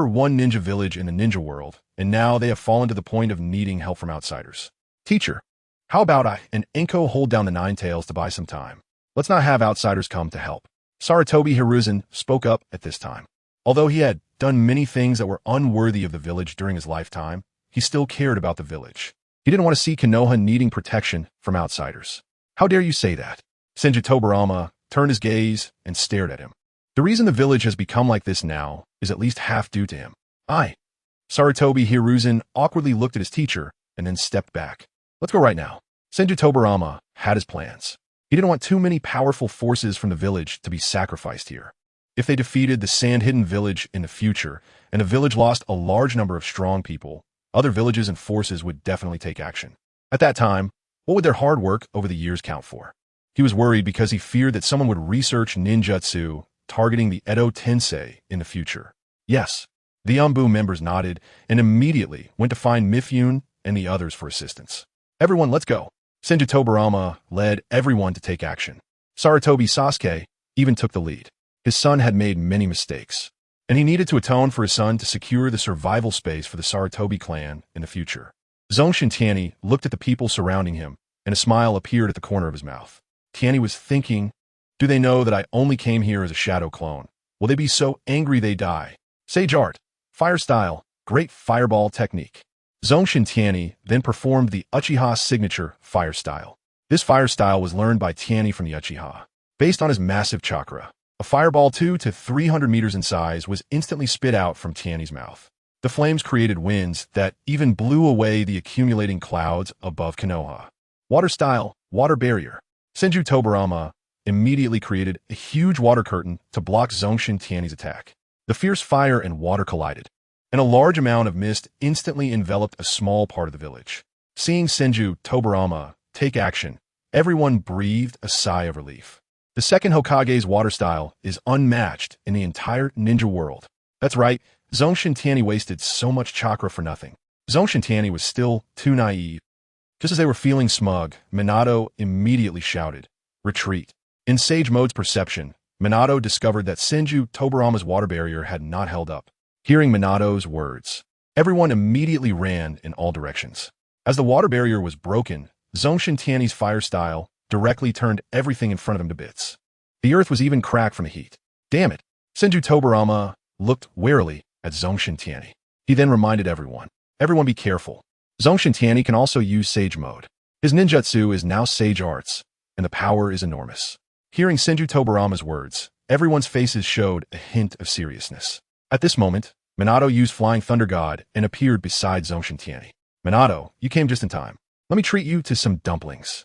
ninja village in the ninja world, and now they have fallen to the point of needing help from outsiders. Teacher, how about I and Enko hold down the Nine Tails to buy some time? Let's not have outsiders come to help. Sarutobi Hiruzen spoke up at this time. Although he had done many things that were unworthy of the village during his lifetime, he still cared about the village. He didn't want to see Konoha needing protection from outsiders. How dare you say that? Senju Tobarama turned his gaze and stared at him. The reason the village has become like this now is at least half due to him. Sarutobi Hiruzen awkwardly looked at his teacher and then stepped back. Let's go right now. Senju Tobarama had his plans. He didn't want too many powerful forces from the village to be sacrificed here. If they defeated the Sand-Hidden village in the future, and the village lost a large number of strong people, other villages and forces would definitely take action. At that time, what would their hard work over the years count for? He was worried because he feared that someone would research ninjutsu targeting the Edo Tensei in the future. Yes, the Umbu members nodded and immediately went to find Mifune and the others for assistance. Everyone, let's go. Senju Tobarama led everyone to take action. Sarutobi Sasuke even took the lead. His son had made many mistakes, and he needed to atone for his son to secure the survival space for the Sarutobi clan in the future. Zongshen Tianyi looked at the people surrounding him, and a smile appeared at the corner of his mouth. Tianyi was thinking, do they know that I only came here as a shadow clone? Will they be so angry they die? Sage art, fire style, great fireball technique. Zongshen Tianyi then performed the Uchiha signature fire style. This fire style was learned by Tianyi from the Uchiha. Based on his massive chakra, a fireball 200 to 300 meters in size was instantly spit out from Tianyi's mouth. The flames created winds that even blew away the accumulating clouds above Konoha. Water style, water barrier. Senju Tobarama immediately created a huge water curtain to block Zongshen Tianyi's attack. The fierce fire and water collided, and a large amount of mist instantly enveloped a small part of the village. Seeing Senju Tobarama take action, everyone breathed a sigh of relief. The second Hokage's water style is unmatched in the entire ninja world. That's right, Zongshen Tianyi wasted so much chakra for nothing. Zongshen Tianyi was still too naive. Just as they were feeling smug, Minato immediately shouted, "Retreat." In Sage Mode's perception, Minato discovered that Senju Tobarama's water barrier had not held up. Hearing Minato's words, everyone immediately ran in all directions. As the water barrier was broken, Zongshen Tianyi's fire style directly turned everything in front of him to bits. The earth was even cracked from the heat. Damn it! Senju Tobarama looked warily at Zongshen Tianyi. He then reminded everyone be careful. Zongshen Tianyi can also use Sage Mode. His ninjutsu is now Sage Arts, and the power is enormous. Hearing Senju Tobarama's words, everyone's faces showed a hint of seriousness. At this moment, Minato used Flying Thunder God and appeared beside Zongshen Tianyi. "Minato, you came just in time. Let me treat you to some dumplings."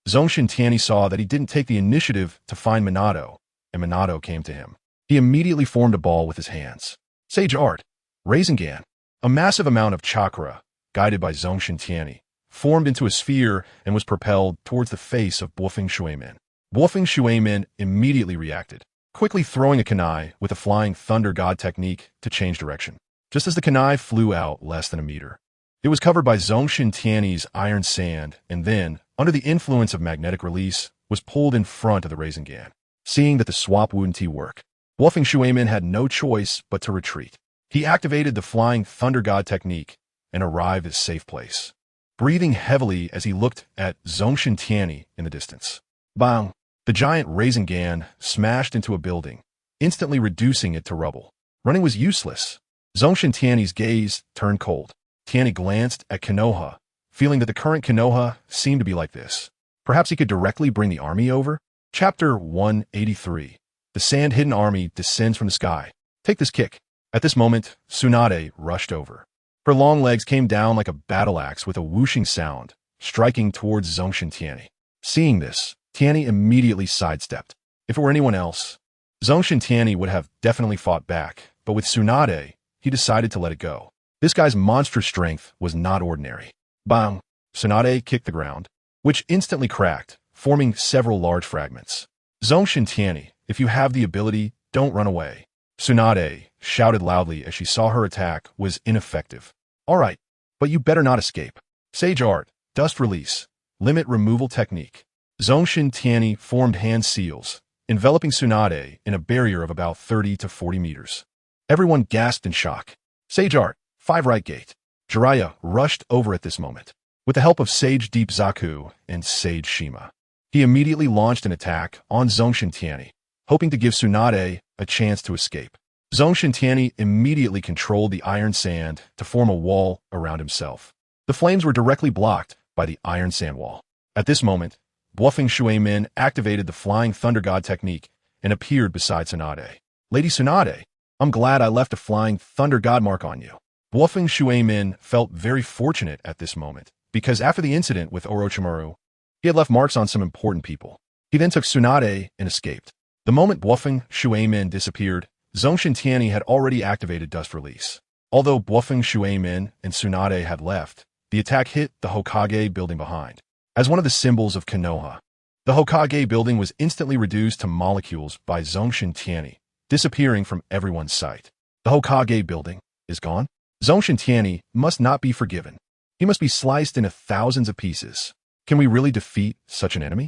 Zongshen Tianyi saw that he didn't take the initiative to find Minato, and Minato came to him. He immediately formed a ball with his hands. Sage Art, BlastsEnemies. A massive amount of chakra, guided by Zongshen Tianyi, formed into a sphere and was propelled towards the face of Bluffing Shuemin. Bluffing Shuemin immediately reacted, quickly throwing a kunai with a Flying Thunder God technique to change direction. Just as the kunai flew out less than a meter, it was covered by Zongshen Tianyi's iron sand and then, under the influence of magnetic release, was pulled in front of the BlastsEnemies. Seeing that the swap wouldn't work, Bluffing Shuemin had no choice but to retreat. He activated the Flying Thunder God technique and arrived at a safe place, breathing heavily as he looked at Zongshen Tianyi in the distance. Bang! The giant BlastsEnemies smashed into a building, instantly reducing it to rubble. Running was useless. Zongshen Tianyi's gaze turned cold. Tianyi glanced at Konoha, feeling that the current Konoha seemed to be like this. Perhaps he could directly bring the army over? Chapter 183. The sand-hidden army descends from the sky. Take this kick. At this moment, Tsunade rushed over. Her long legs came down like a battle axe with a whooshing sound, striking towards Zongshen Tianyi. Seeing this, Tianyi immediately sidestepped. If it were anyone else, Zongshen Tianyi would have definitely fought back, but with Tsunade, he decided to let it go. This guy's monstrous strength was not ordinary. Bang! Tsunade kicked the ground, which instantly cracked, forming several large fragments. Zongshen Tianyi, if you have the ability, don't run away. Tsunade shouted loudly as she saw her attack was ineffective. All right, but you better not escape. Sage Art, Dust Release, Limit Removal Technique. Zongshen Tianyi formed hand seals, enveloping Tsunade in a barrier of about 30 to 40 meters. Everyone gasped in shock. Sage Art, 5 Right Gate. Jiraiya rushed over at this moment. With the help of Sage Deep Zaku and Sage Shima, he immediately launched an attack on Zongshen Tianyi, hoping to give Tsunade a chance to escape. Zongshen Tianyi immediately controlled the iron sand to form a wall around himself. The flames were directly blocked by the iron sand wall. At this moment, Bluffing Shuemin activated the Flying Thunder God technique and appeared beside Tsunade. Lady Tsunade, I'm glad I left a Flying Thunder God mark on you. Bluffing Shuemin felt very fortunate at this moment, because after the incident with Orochimaru, he had left marks on some important people. He then took Tsunade and escaped. The moment Bluffing Shuemin disappeared, Zongshen Tianyi had already activated Dust Release. Although Bluffing Shuemin and Tsunade had left, the attack hit the Hokage building behind. As one of the symbols of Konoha, the Hokage building was instantly reduced to molecules by Zongshen Tianyi, disappearing from everyone's sight. The Hokage building is gone? Zongshen Tianyi must not be forgiven. He must be sliced into thousands of pieces. Can we really defeat such an enemy?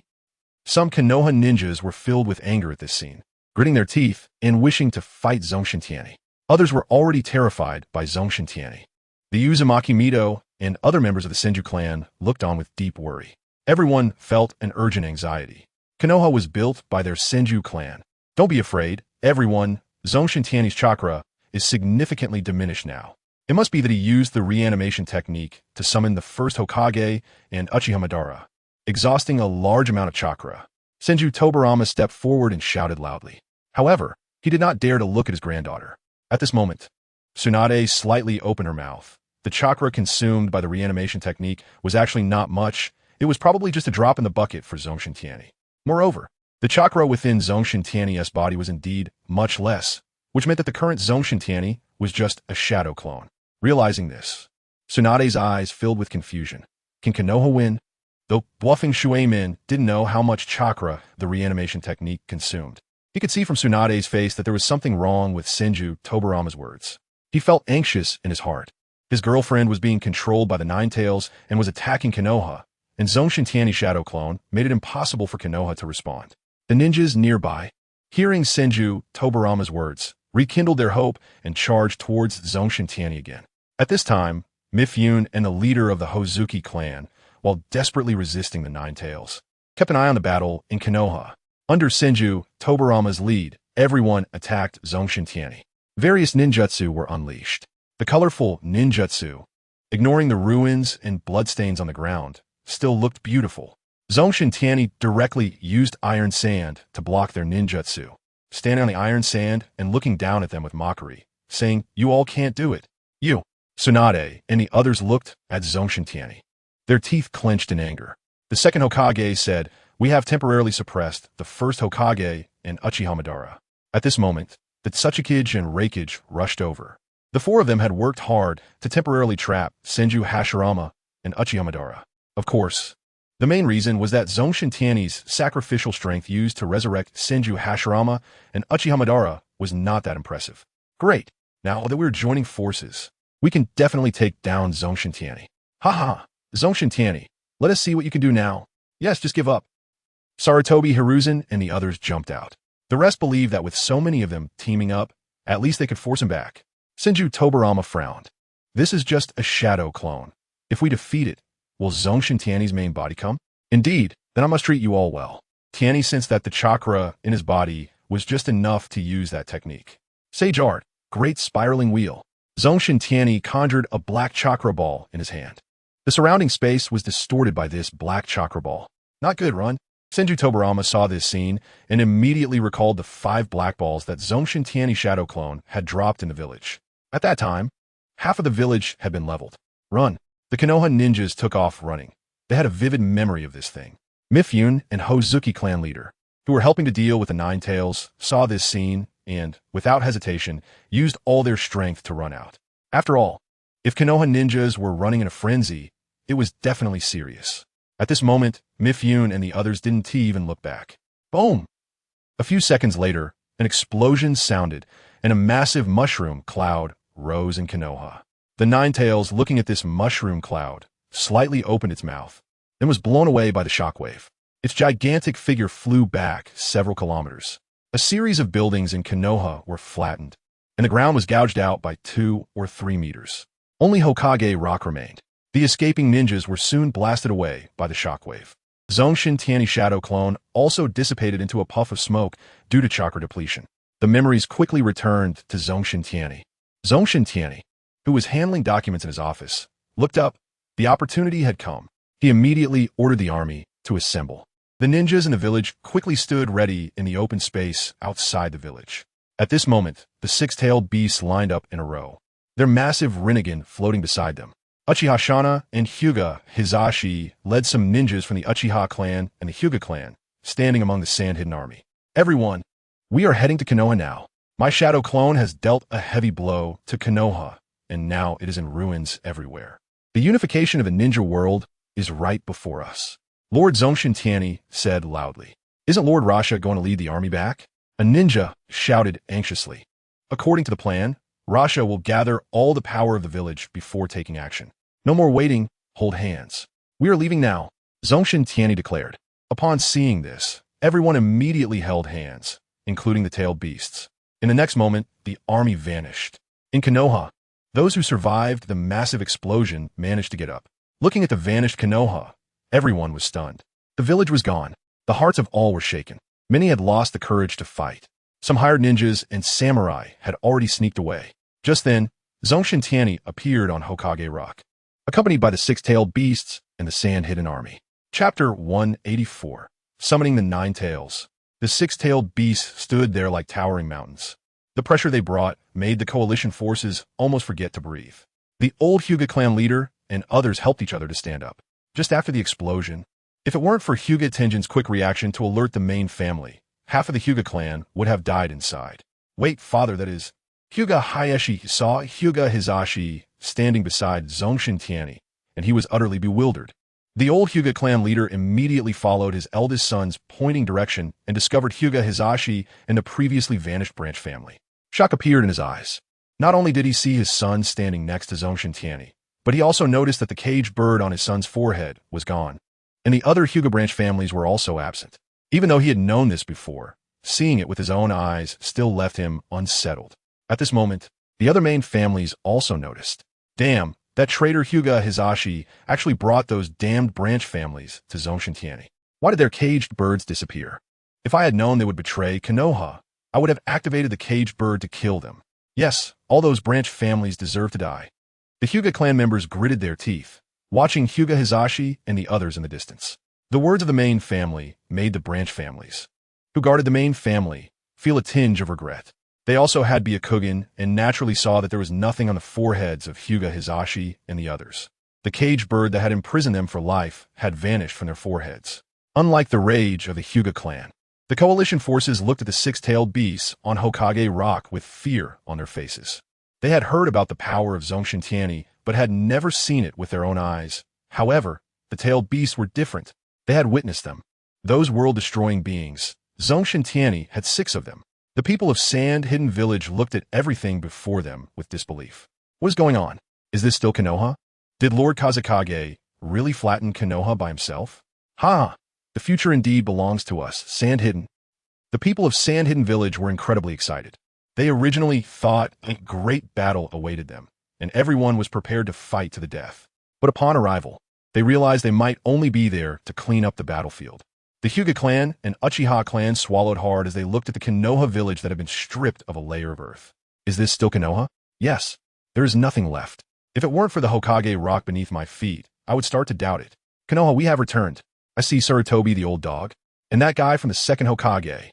Some Konoha ninjas were filled with anger at this scene, gritting their teeth and wishing to fight Zongshen Tianyi. Others were already terrified by Zongshen Tianyi. The Uzumaki Mido and other members of the Senju clan looked on with deep worry. Everyone felt an urgent anxiety. Konoha was built by their Senju clan. Don't be afraid, everyone. Zongshen Tianyi's chakra is significantly diminished now. It must be that he used the reanimation technique to summon the first Hokage and Uchiha Madara. exhausting a large amount of chakra. Senju Tobarama stepped forward and shouted loudly. However, he did not dare to look at his granddaughter. At this moment, Tsunade slightly opened her mouth. The chakra consumed by the reanimation technique was actually not much. It was probably just a drop in the bucket for Zongshen Tianyi. Moreover, the chakra within Zongshen Tianyi's body was indeed much less, which meant that the current Zongshen Tianyi was just a shadow clone. Realizing this, Tsunade's eyes filled with confusion. Can Konoha win? Though bluffing Shueimin didn't know how much chakra the reanimation technique consumed. He could see from Tsunade's face that there was something wrong with Senju Tobarama's words. He felt anxious in his heart. His girlfriend was being controlled by the Nine Tails and was attacking Konoha, and Zongshen Tianyi's shadow clone made it impossible for Konoha to respond. The ninjas nearby, hearing Senju Tobarama's words, rekindled their hope and charged towards Zongshen Tianyi again. At this time, Mifune and the leader of the Hozuki clan, while desperately resisting the Nine Tails, kept an eye on the battle in Konoha. Under Senju Tobarama's lead, everyone attacked Zongshen Tianyi. Various ninjutsu were unleashed. The colorful ninjutsu, ignoring the ruins and bloodstains on the ground, still looked beautiful. Zongshen Tianyi directly used iron sand to block their ninjutsu, standing on the iron sand and looking down at them with mockery, saying, "You all can't do it." You, Tsunade, and the others looked at Zongshen Tianyi. Their teeth clenched in anger. The second Hokage said, "We have temporarily suppressed the first Hokage and Uchiha Madara." At this moment, the Tsuchikage and Reikage rushed over. The four of them had worked hard to temporarily trap Senju Hashirama and Uchiha Madara. Of course, the main reason was that Zongshen Tianyi's sacrificial strength used to resurrect Senju Hashirama and Uchiha Madara was not that impressive. Great, now that we're joining forces, we can definitely take down Zongshen Tianyi. Haha, Zongshen Tianyi, let us see what you can do now. Yes, just give up. Sarutobi Hiruzen and the others jumped out. The rest believed that with so many of them teaming up, at least they could force him back. Senju Tobarama frowned. This is just a shadow clone. If we defeat it, will Zongshen Tianyi's main body come? Indeed, then I must treat you all well. Tianyi sensed that the chakra in his body was just enough to use that technique. Sage art, great spiraling wheel. Zongshen Tianyi conjured a black chakra ball in his hand. The surrounding space was distorted by this black chakra ball. Not good, Run. Senju Tobarama saw this scene and immediately recalled the 5 black balls that Zongshen Tianyi shadow clone had dropped in the village. At that time, half of the village had been leveled. Run. The Konoha ninjas took off running. They had a vivid memory of this thing. Mifune and Hozuki clan leader, who were helping to deal with the Nine Tails, saw this scene and, without hesitation, used all their strength to run out. After all, if Konoha ninjas were running in a frenzy, it was definitely serious. At this moment, Mifune and the others didn't even look back. Boom! A few seconds later, an explosion sounded, and a massive mushroom cloud rose in Konoha. The Nine Tails, looking at this mushroom cloud, slightly opened its mouth, then was blown away by the shockwave. Its gigantic figure flew back several kilometers. A series of buildings in Konoha were flattened, and the ground was gouged out by 2 or 3 meters. Only Hokage rock remained. The escaping ninjas were soon blasted away by the shockwave. Zongshen Tianyi shadow clone also dissipated into a puff of smoke due to chakra depletion. The memories quickly returned to Zongshen Tianyi. Zongshen Tianyi, who was handling documents in his office, looked up. The opportunity had come. He immediately ordered the army to assemble. The ninjas in the village quickly stood ready in the open space outside the village. At this moment, the 6-tailed beasts lined up in a row, their massive Rinnegan floating beside them. Uchiha Shana and Hyuga Hizashi led some ninjas from the Uchiha clan and the Hyuga clan, standing among the sand-hidden army. Everyone, we are heading to Konoha now. My shadow clone has dealt a heavy blow to Konoha, and now it is in ruins everywhere. The unification of the ninja world is right before us. Lord Zongshen Tianyi said loudly. Isn't Lord Rasha going to lead the army back? A ninja shouted anxiously. According to the plan, Rasha will gather all the power of the village before taking action. No more waiting, hold hands. We are leaving now, Zongshen Tianyi declared. Upon seeing this, everyone immediately held hands, including the tailed beasts. In the next moment, the army vanished. In Konoha, those who survived the massive explosion managed to get up. Looking at the vanished Konoha, everyone was stunned. The village was gone. The hearts of all were shaken. Many had lost the courage to fight. Some hired ninjas and samurai had already sneaked away. Just then, Zongshen Tianyi appeared on Hokage Rock, accompanied by the 6-tailed beasts and the sand-hidden army. Chapter 184. Summoning the Nine Tails. The six-tailed beasts stood there like towering mountains. The pressure they brought made the coalition forces almost forget to breathe. The old Hyuga clan leader and others helped each other to stand up. Just after the explosion, if it weren't for Hyuga Tenjin's quick reaction to alert the main family, half of the Hyuga clan would have died inside. Wait, father, that is. Hyuga Hayashi saw Hyuga Hizashi standing beside Zongshen Tianyi, and he was utterly bewildered. The old Hyuga clan leader immediately followed his eldest son's pointing direction and discovered Hyuga Hizashi and the previously vanished branch family. Shock appeared in his eyes. Not only did he see his son standing next to Zongshen Tianyi, but he also noticed that the caged bird on his son's forehead was gone, and the other Hyuga branch families were also absent. Even though he had known this before, seeing it with his own eyes still left him unsettled. At this moment, the other main families also noticed. Damn, that traitor Hyuga Hizashi actually brought those damned branch families to Zongshen Tianyi. Why did their caged birds disappear? If I had known they would betray Konoha, I would have activated the caged bird to kill them. Yes, all those branch families deserve to die. The Hyuga clan members gritted their teeth, watching Hyuga Hizashi and the others in the distance. The words of the main family made the branch families, who guarded the main family, feel a tinge of regret. They also had Byakugan and naturally saw that there was nothing on the foreheads of Hyuga Hizashi and the others. The caged bird that had imprisoned them for life had vanished from their foreheads. Unlike the rage of the Hyuga clan, the coalition forces looked at the six-tailed beasts on Hokage Rock with fear on their faces. They had heard about the power of Zongshen Tianyi, but had never seen it with their own eyes. However, the tailed beasts were different. They had witnessed them. Those world-destroying beings. Zongshen Tianyi had 6 of them. The people of Sand Hidden Village looked at everything before them with disbelief. What is going on? Is this still Konoha? Did Lord Kazekage really flatten Konoha by himself? Ha! The future indeed belongs to us, Sand Hidden. The people of Sand Hidden Village were incredibly excited. They originally thought a great battle awaited them, and everyone was prepared to fight to the death. But upon arrival, they realized they might only be there to clean up the battlefield. The Hyuga clan and Uchiha clan swallowed hard as they looked at the Konoha village that had been stripped of a layer of earth. Is this still Konoha? Yes. There is nothing left. If it weren't for the Hokage rock beneath my feet, I would start to doubt it. Konoha, we have returned. I see Sarutobi the old dog, and that guy from the second Hokage.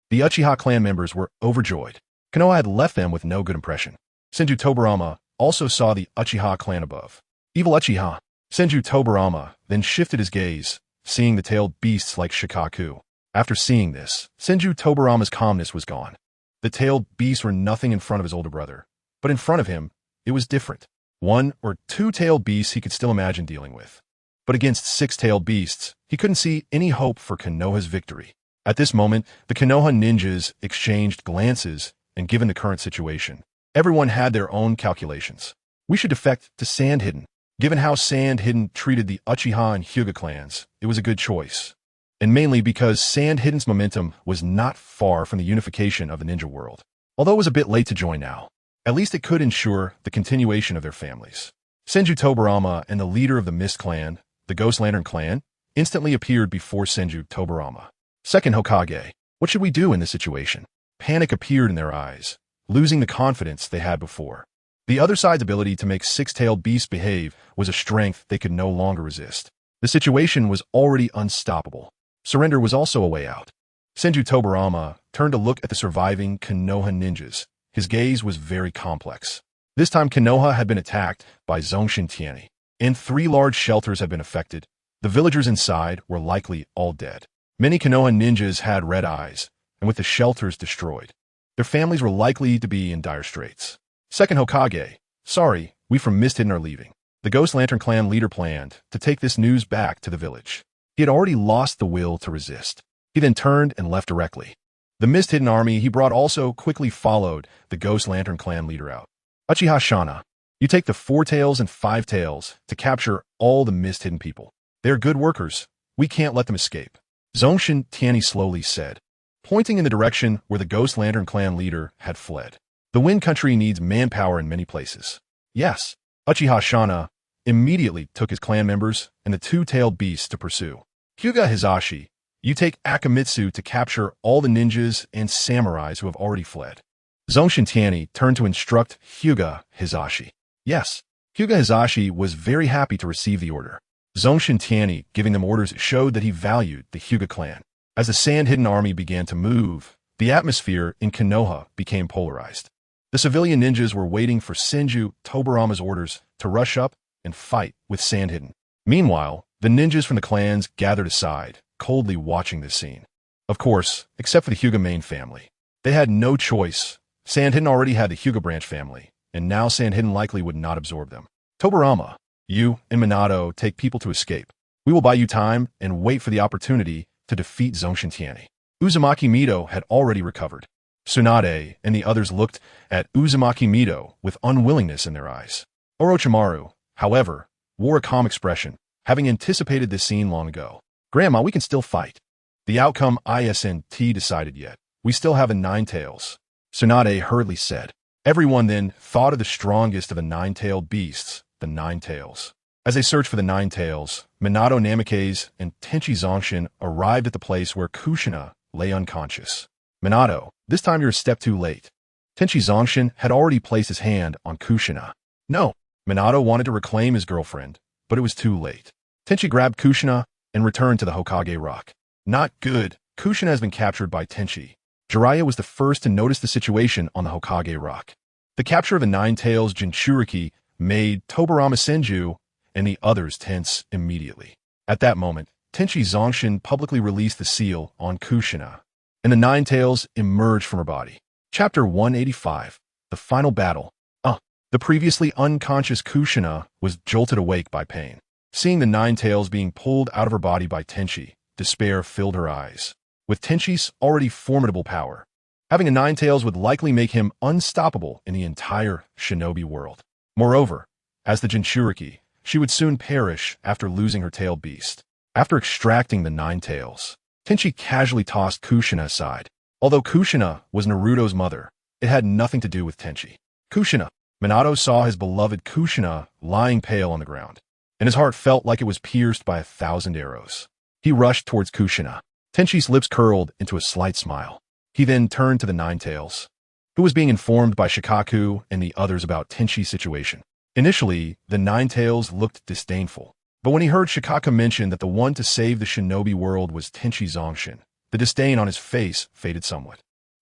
The Uchiha clan members were overjoyed. Konoha had left them with no good impression. Senju Tobarama also saw the Uchiha clan above. Evil Uchiha. Senju Tobarama then shifted his gaze, seeing the tailed beasts like Shikaku. After seeing this, Senju Tobarama's calmness was gone. The tailed beasts were nothing in front of his older brother, but in front of him, it was different. 1 or 2 tailed beasts he could still imagine dealing with. But against 6 tailed beasts, he couldn't see any hope for Konoha's victory. At this moment, the Konoha ninjas exchanged glances, and given the current situation, everyone had their own calculations. We should defect to Sand Hidden. Given how Sand Hidden treated the Uchiha and Hyuga clans, it was a good choice. And mainly because Sand Hidden's momentum was not far from the unification of the ninja world. Although it was a bit late to join now, at least it could ensure the continuation of their families. Senju Tobarama and the leader of the Mist clan, the Ghost Lantern clan, instantly appeared before Senju Tobarama. Second Hokage, what should we do in this situation? Panic appeared in their eyes, losing the confidence they had before. The other side's ability to make 6-tailed beasts behave was a strength they could no longer resist. The situation was already unstoppable. Surrender was also a way out. Senju Tobarama turned to look at the surviving Konoha ninjas. His gaze was very complex. This time Konoha had been attacked by Zongshen Tianyi, and 3 large shelters had been affected. The villagers inside were likely all dead. Many Konoha ninjas had red eyes, and with the shelters destroyed, their families were likely to be in dire straits. Second Hokage, sorry, we from Mist Hidden are leaving. The Ghost Lantern clan leader planned to take this news back to the village. He had already lost the will to resist. He then turned and left directly. The Mist Hidden army he brought also quickly followed the Ghost Lantern clan leader out. Uchiha Shana, you take the 4 tails and 5 tails to capture all the Mist Hidden people. They are good workers. We can't let them escape. Zongshen Tianyi slowly said, pointing in the direction where the Ghost Lantern clan leader had fled. The Wind Country needs manpower in many places. Yes, Uchiha Shana immediately took his clan members and the 2-tailed beasts to pursue. Hyuga Hizashi, you take Akamitsu to capture all the ninjas and samurais who have already fled. Zongshen Tianyi turned to instruct Hyuga Hizashi. Yes, Hyuga Hizashi was very happy to receive the order. Zongshen Tianyi giving them orders showed that he valued the Hyuga clan. As the sand-hidden army began to move, the atmosphere in Konoha became polarized. The civilian ninjas were waiting for Senju Tobarama's orders to rush up and fight with Sand-Hidden. Meanwhile, the ninjas from the clans gathered aside, coldly watching this scene. Of course, except for the Hyuga main family. They had no choice. Sand-Hidden already had the Hyuga branch family, and now Sand-Hidden likely would not absorb them. Tobarama, you and Minato take people to escape. We will buy you time and wait for the opportunity to defeat Zongshen Tianyi. Uzumaki Mido had already recovered. Tsunade and the others looked at Uzumaki Mido with unwillingness in their eyes. Orochimaru, however, wore a calm expression, having anticipated this scene long ago. Grandma, we can still fight. The outcome isn't decided yet. We still have a Nine-Tails. Tsunade hurriedly said. Everyone then thought of the strongest of the nine-tailed beasts, the Nine-Tails. As they searched for the Nine-Tails, Minato Namikaze and Tenchi Zongshin arrived at the place where Kushina lay unconscious. Minato, this time you're a step too late. Tenchi Zongshin had already placed his hand on Kushina. No, Minato wanted to reclaim his girlfriend, but it was too late. Tenchi grabbed Kushina and returned to the Hokage rock. Not good. Kushina has been captured by Tenchi. Jiraiya was the first to notice the situation on the Hokage rock. The capture of the Nine-Tails Jinchuriki made Tobarama Senju and the others tense immediately. At that moment, Tenchi Zongshin publicly released the seal on Kushina, and the Nine-Tails emerged from her body. Chapter 185, The Final Battle. The previously unconscious Kushina was jolted awake by pain. Seeing the Nine-Tails being pulled out of her body by Tenchi, despair filled her eyes. With Tenchi's already formidable power, having a Nine-Tails would likely make him unstoppable in the entire shinobi world. Moreover, as the Jinchuriki, she would soon perish after losing her tailed beast. After extracting the Nine-Tails, Tenchi casually tossed Kushina aside. Although Kushina was Naruto's mother, it had nothing to do with Tenchi. Kushina. Minato saw his beloved Kushina lying pale on the ground, and his heart felt like it was pierced by 1,000 arrows. He rushed towards Kushina. Tenchi's lips curled into a slight smile. He then turned to the Nine-Tails, who was being informed by Shikaku and the others about Tenchi's situation. Initially, the Nine-Tails looked disdainful, but when he heard Shikaku mention that the one to save the shinobi world was Tenchi Zongshin, the disdain on his face faded somewhat.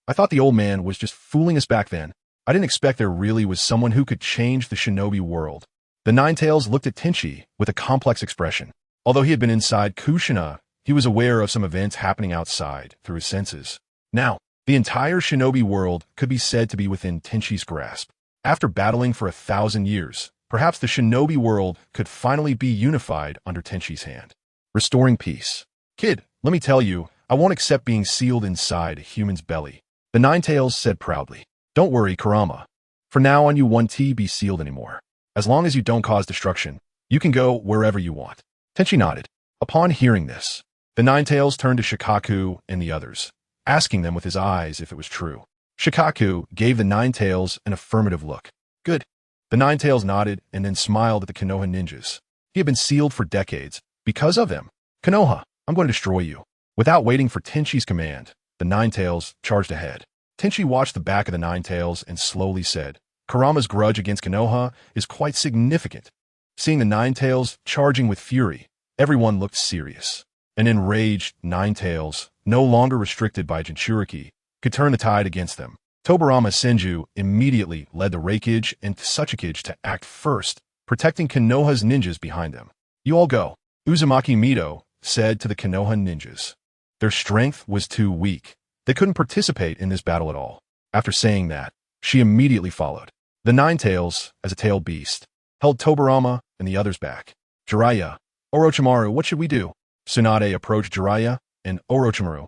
I thought the old man was just fooling us back then. I didn't expect there really was someone who could change the shinobi world. The Nine-Tails looked at Tenchi with a complex expression. Although he had been inside Kushina, he was aware of some events happening outside through his senses. Now, the entire shinobi world could be said to be within Tenchi's grasp. After battling for 1,000 years, perhaps the shinobi world could finally be unified under Tenchi's hand. Restoring peace. Kid, let me tell you, I won't accept being sealed inside a human's belly. The Nine-Tails said proudly. Don't worry, Kurama. For now on you won't be sealed anymore. As long as you don't cause destruction, you can go wherever you want. Tenchi nodded. Upon hearing this, the Nine-Tails turned to Shikaku and the others, asking them with his eyes if it was true. Shikaku gave the Nine-Tails an affirmative look. Good. The Nine-Tails nodded and then smiled at the Konoha ninjas. He had been sealed for decades. Because of them. Konoha, I'm going to destroy you. Without waiting for Tenchi's command, the Nine-Tails charged ahead. Tenchi watched the back of the Nine-Tails and slowly said, Kurama's grudge against Konoha is quite significant. Seeing the Nine-Tails charging with fury, everyone looked serious. An enraged Nine-Tails, no longer restricted by Jinchuriki, could turn the tide against them. Tobarama Senju immediately led the Reikage and Tsuchikage to act first, protecting Konoha's ninjas behind them. You all go, Uzumaki Mido said to the Konoha ninjas. Their strength was too weak. They couldn't participate in this battle at all. After saying that, she immediately followed. The Nine-Tails, as a tailed beast, held Tobarama and the others back. Jiraiya, Orochimaru, what should we do? Tsunade approached Jiraiya and Orochimaru,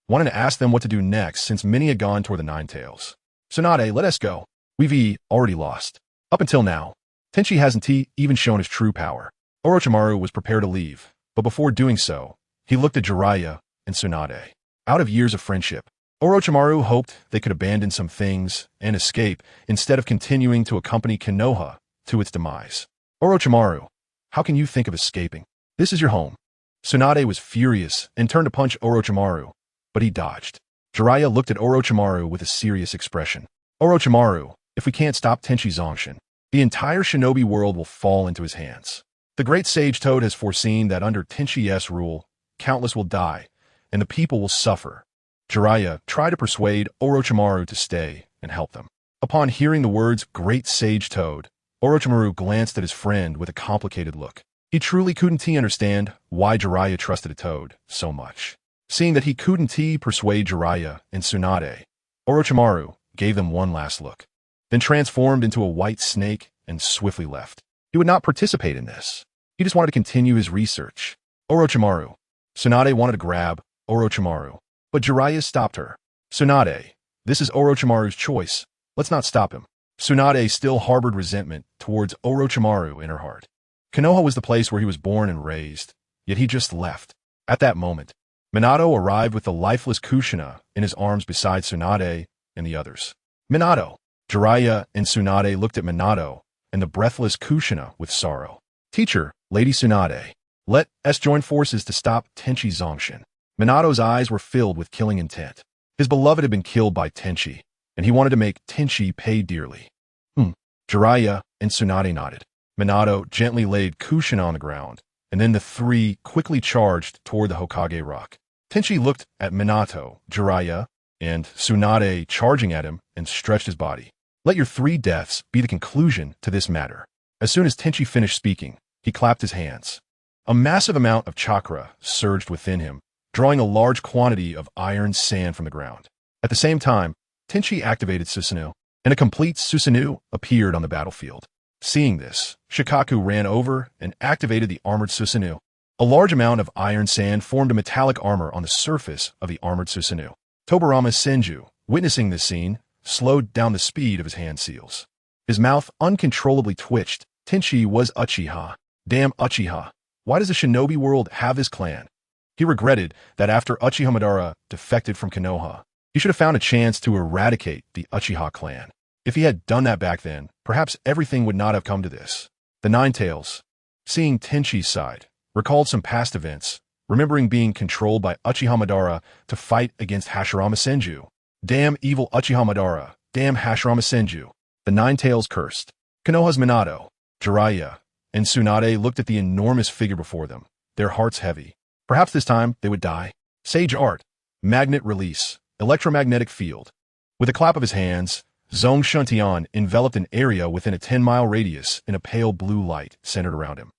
wanting to ask them what to do next since many had gone toward the Nine-Tails. Tsunade, let us go. We've already lost. Up until now, Tenchi hasn't even shown his true power. Orochimaru was prepared to leave, but before doing so, he looked at Jiraiya and Tsunade. Out of years of friendship, Orochimaru hoped they could abandon some things and escape instead of continuing to accompany Konoha to its demise. Orochimaru, how can you think of escaping? This is your home. Tsunade was furious and turned to punch Orochimaru, but he dodged. Jiraiya looked at Orochimaru with a serious expression. Orochimaru, if we can't stop Tenchi Zongshin, the entire shinobi world will fall into his hands. The great sage Toad has foreseen that under Tenchi's rule, countless will die, and the people will suffer. Jiraiya tried to persuade Orochimaru to stay and help them. Upon hearing the words Great Sage Toad, Orochimaru glanced at his friend with a complicated look. He truly couldn't understand why Jiraiya trusted a toad so much. Seeing that he couldn't persuade Jiraiya and Tsunade, Orochimaru gave them one last look, then transformed into a white snake and swiftly left. He would not participate in this. He just wanted to continue his research. Orochimaru. Tsunade wanted to grab Orochimaru, but Jiraiya stopped her. Tsunade, this is Orochimaru's choice. Let's not stop him. Tsunade still harbored resentment towards Orochimaru in her heart. Konoha was the place where he was born and raised, yet he just left. At that moment, Minato arrived with the lifeless Kushina in his arms beside Tsunade and the others. Minato! Jiraiya and Tsunade looked at Minato and the breathless Kushina with sorrow. Teacher, Lady Tsunade, let us join forces to stop Tenchi Zongshen. Minato's eyes were filled with killing intent. His beloved had been killed by Tenchi, and he wanted to make Tenchi pay dearly. Jiraiya and Tsunade nodded. Minato gently laid Kushina on the ground, and then the three quickly charged toward the Hokage rock. Tenchi looked at Minato, Jiraiya, and Tsunade charging at him and stretched his body. Let your 3 deaths be the conclusion to this matter. As soon as Tenchi finished speaking, he clapped his hands. A massive amount of chakra surged within him, drawing a large quantity of iron sand from the ground. At the same time, Tenchi activated Susanoo, and a complete Susanoo appeared on the battlefield. Seeing this, Shikaku ran over and activated the armored Susanoo. A large amount of iron sand formed a metallic armor on the surface of the armored Susanoo. Tobirama Senju, witnessing this scene, slowed down the speed of his hand seals. His mouth uncontrollably twitched. Tenchi was Uchiha. Damn Uchiha. Why does the shinobi world have this clan? He regretted that after Uchiha Madara defected from Konoha, he should have found a chance to eradicate the Uchiha clan. If he had done that back then, perhaps everything would not have come to this. The Nine Tails, seeing Tenchi's side, recalled some past events, remembering being controlled by Uchiha Madara to fight against Hashirama Senju. Damn evil Uchiha Madara, damn Hashirama Senju. The Nine Tails cursed. Konoha's Minato, Jiraiya, and Tsunade looked at the enormous figure before them, their hearts heavy. Perhaps this time they would die. Sage Art, Magnet Release, Electromagnetic Field. With a clap of his hands, Zongshen Tianyi enveloped an area within a 10-mile radius in a pale blue light centered around him.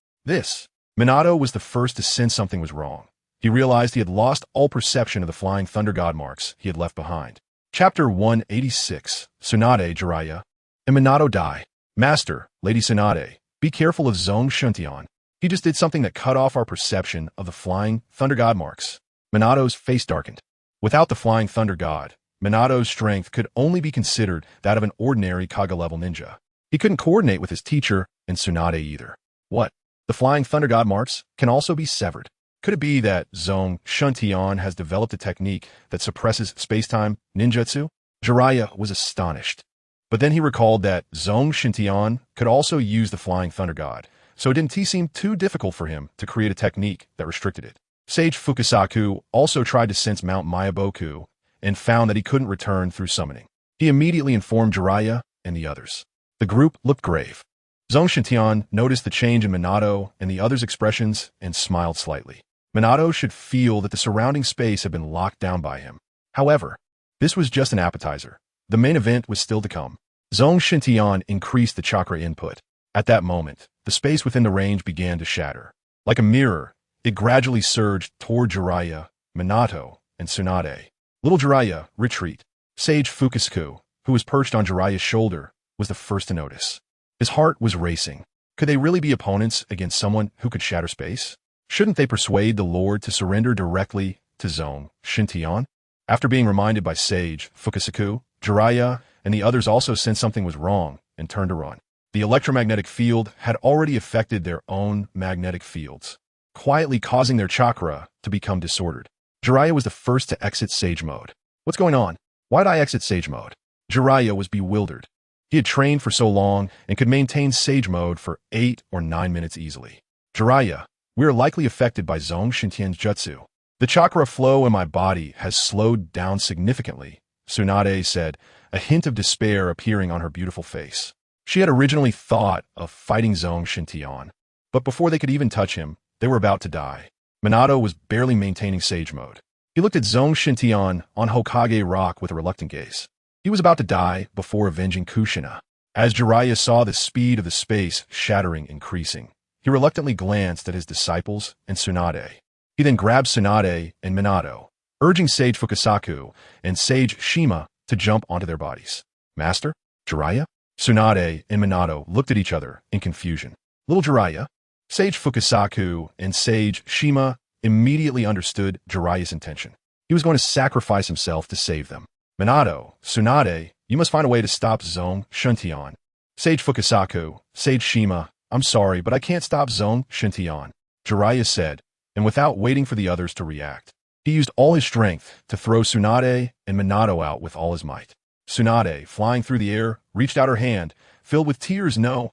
Minato was the first to sense something was wrong. He realized he had lost all perception of the flying thunder god marks he had left behind. Chapter 186, Tsunade, Jiraiya, and Minato die. Master, Lady Tsunade, be careful of Zongshen Tianyi. He just did something that cut off our perception of the flying thunder god marks. Minato's face darkened. Without the flying thunder god, Minato's strength could only be considered that of an ordinary Kaga-level ninja. He couldn't coordinate with his teacher and Tsunade either. What? The flying thunder god marks can also be severed. Could it be that Zongshen Tianyi has developed a technique that suppresses space-time ninjutsu? Jiraiya was astonished. But then he recalled that Zongshen Tianyi could also use the flying thunder god, so it didn't seem too difficult for him to create a technique that restricted it. Sage Fukasaku also tried to sense Mount Mayaboku and found that he couldn't return through summoning. He immediately informed Jiraiya and the others. The group looked grave. Zongshen Tianyi noticed the change in Minato and the others' expressions and smiled slightly. Minato should feel that the surrounding space had been locked down by him. However, this was just an appetizer. The main event was still to come. Zongshen Tianyi increased the chakra input. At that moment, the space within the range began to shatter. Like a mirror, it gradually surged toward Jiraiya, Minato, and Tsunade. Little Jiraiya, retreat. Sage Fukasaku, who was perched on Jiraiya's shoulder, was the first to notice. His heart was racing. Could they really be opponents against someone who could shatter space? Shouldn't they persuade the Lord to surrender directly to Zongshen Tianyi? After being reminded by Sage Fukasaku, Jiraiya and the others also sensed something was wrong and turned to run. The electromagnetic field had already affected their own magnetic fields, quietly causing their chakra to become disordered. Jiraiya was the first to exit Sage Mode. What's going on? Why'd I exit Sage Mode? Jiraiya was bewildered. He had trained for so long and could maintain Sage Mode for 8 or 9 minutes easily. Jiraiya, we are likely affected by Zongshen Tianyi's jutsu. The chakra flow in my body has slowed down significantly, Tsunade said, a hint of despair appearing on her beautiful face. She had originally thought of fighting Zongshen Tianyi. But before they could even touch him, they were about to die. Minato was barely maintaining sage mode. He looked at Zongshen Tianyi on Hokage Rock with a reluctant gaze. He was about to die before avenging Kushina. As Jiraiya saw the speed of the space shattering increasing, he reluctantly glanced at his disciples and Tsunade. He then grabbed Tsunade and Minato, urging Sage Fukasaku and Sage Shima to jump onto their bodies. Master? Jiraiya? Tsunade and Minato looked at each other in confusion. Little Jiraiya? Sage Fukasaku and Sage Shima immediately understood Jiraiya's intention. He was going to sacrifice himself to save them. Minato, Tsunade, you must find a way to stop Zongshen Tianyi. Sage Fukasaku, Sage Shima, I'm sorry, but I can't stop Zongshen Tianyi, Jiraiya said, and without waiting for the others to react, he used all his strength to throw Tsunade and Minato out with all his might. Tsunade, flying through the air, reached out her hand, filled with tears. No.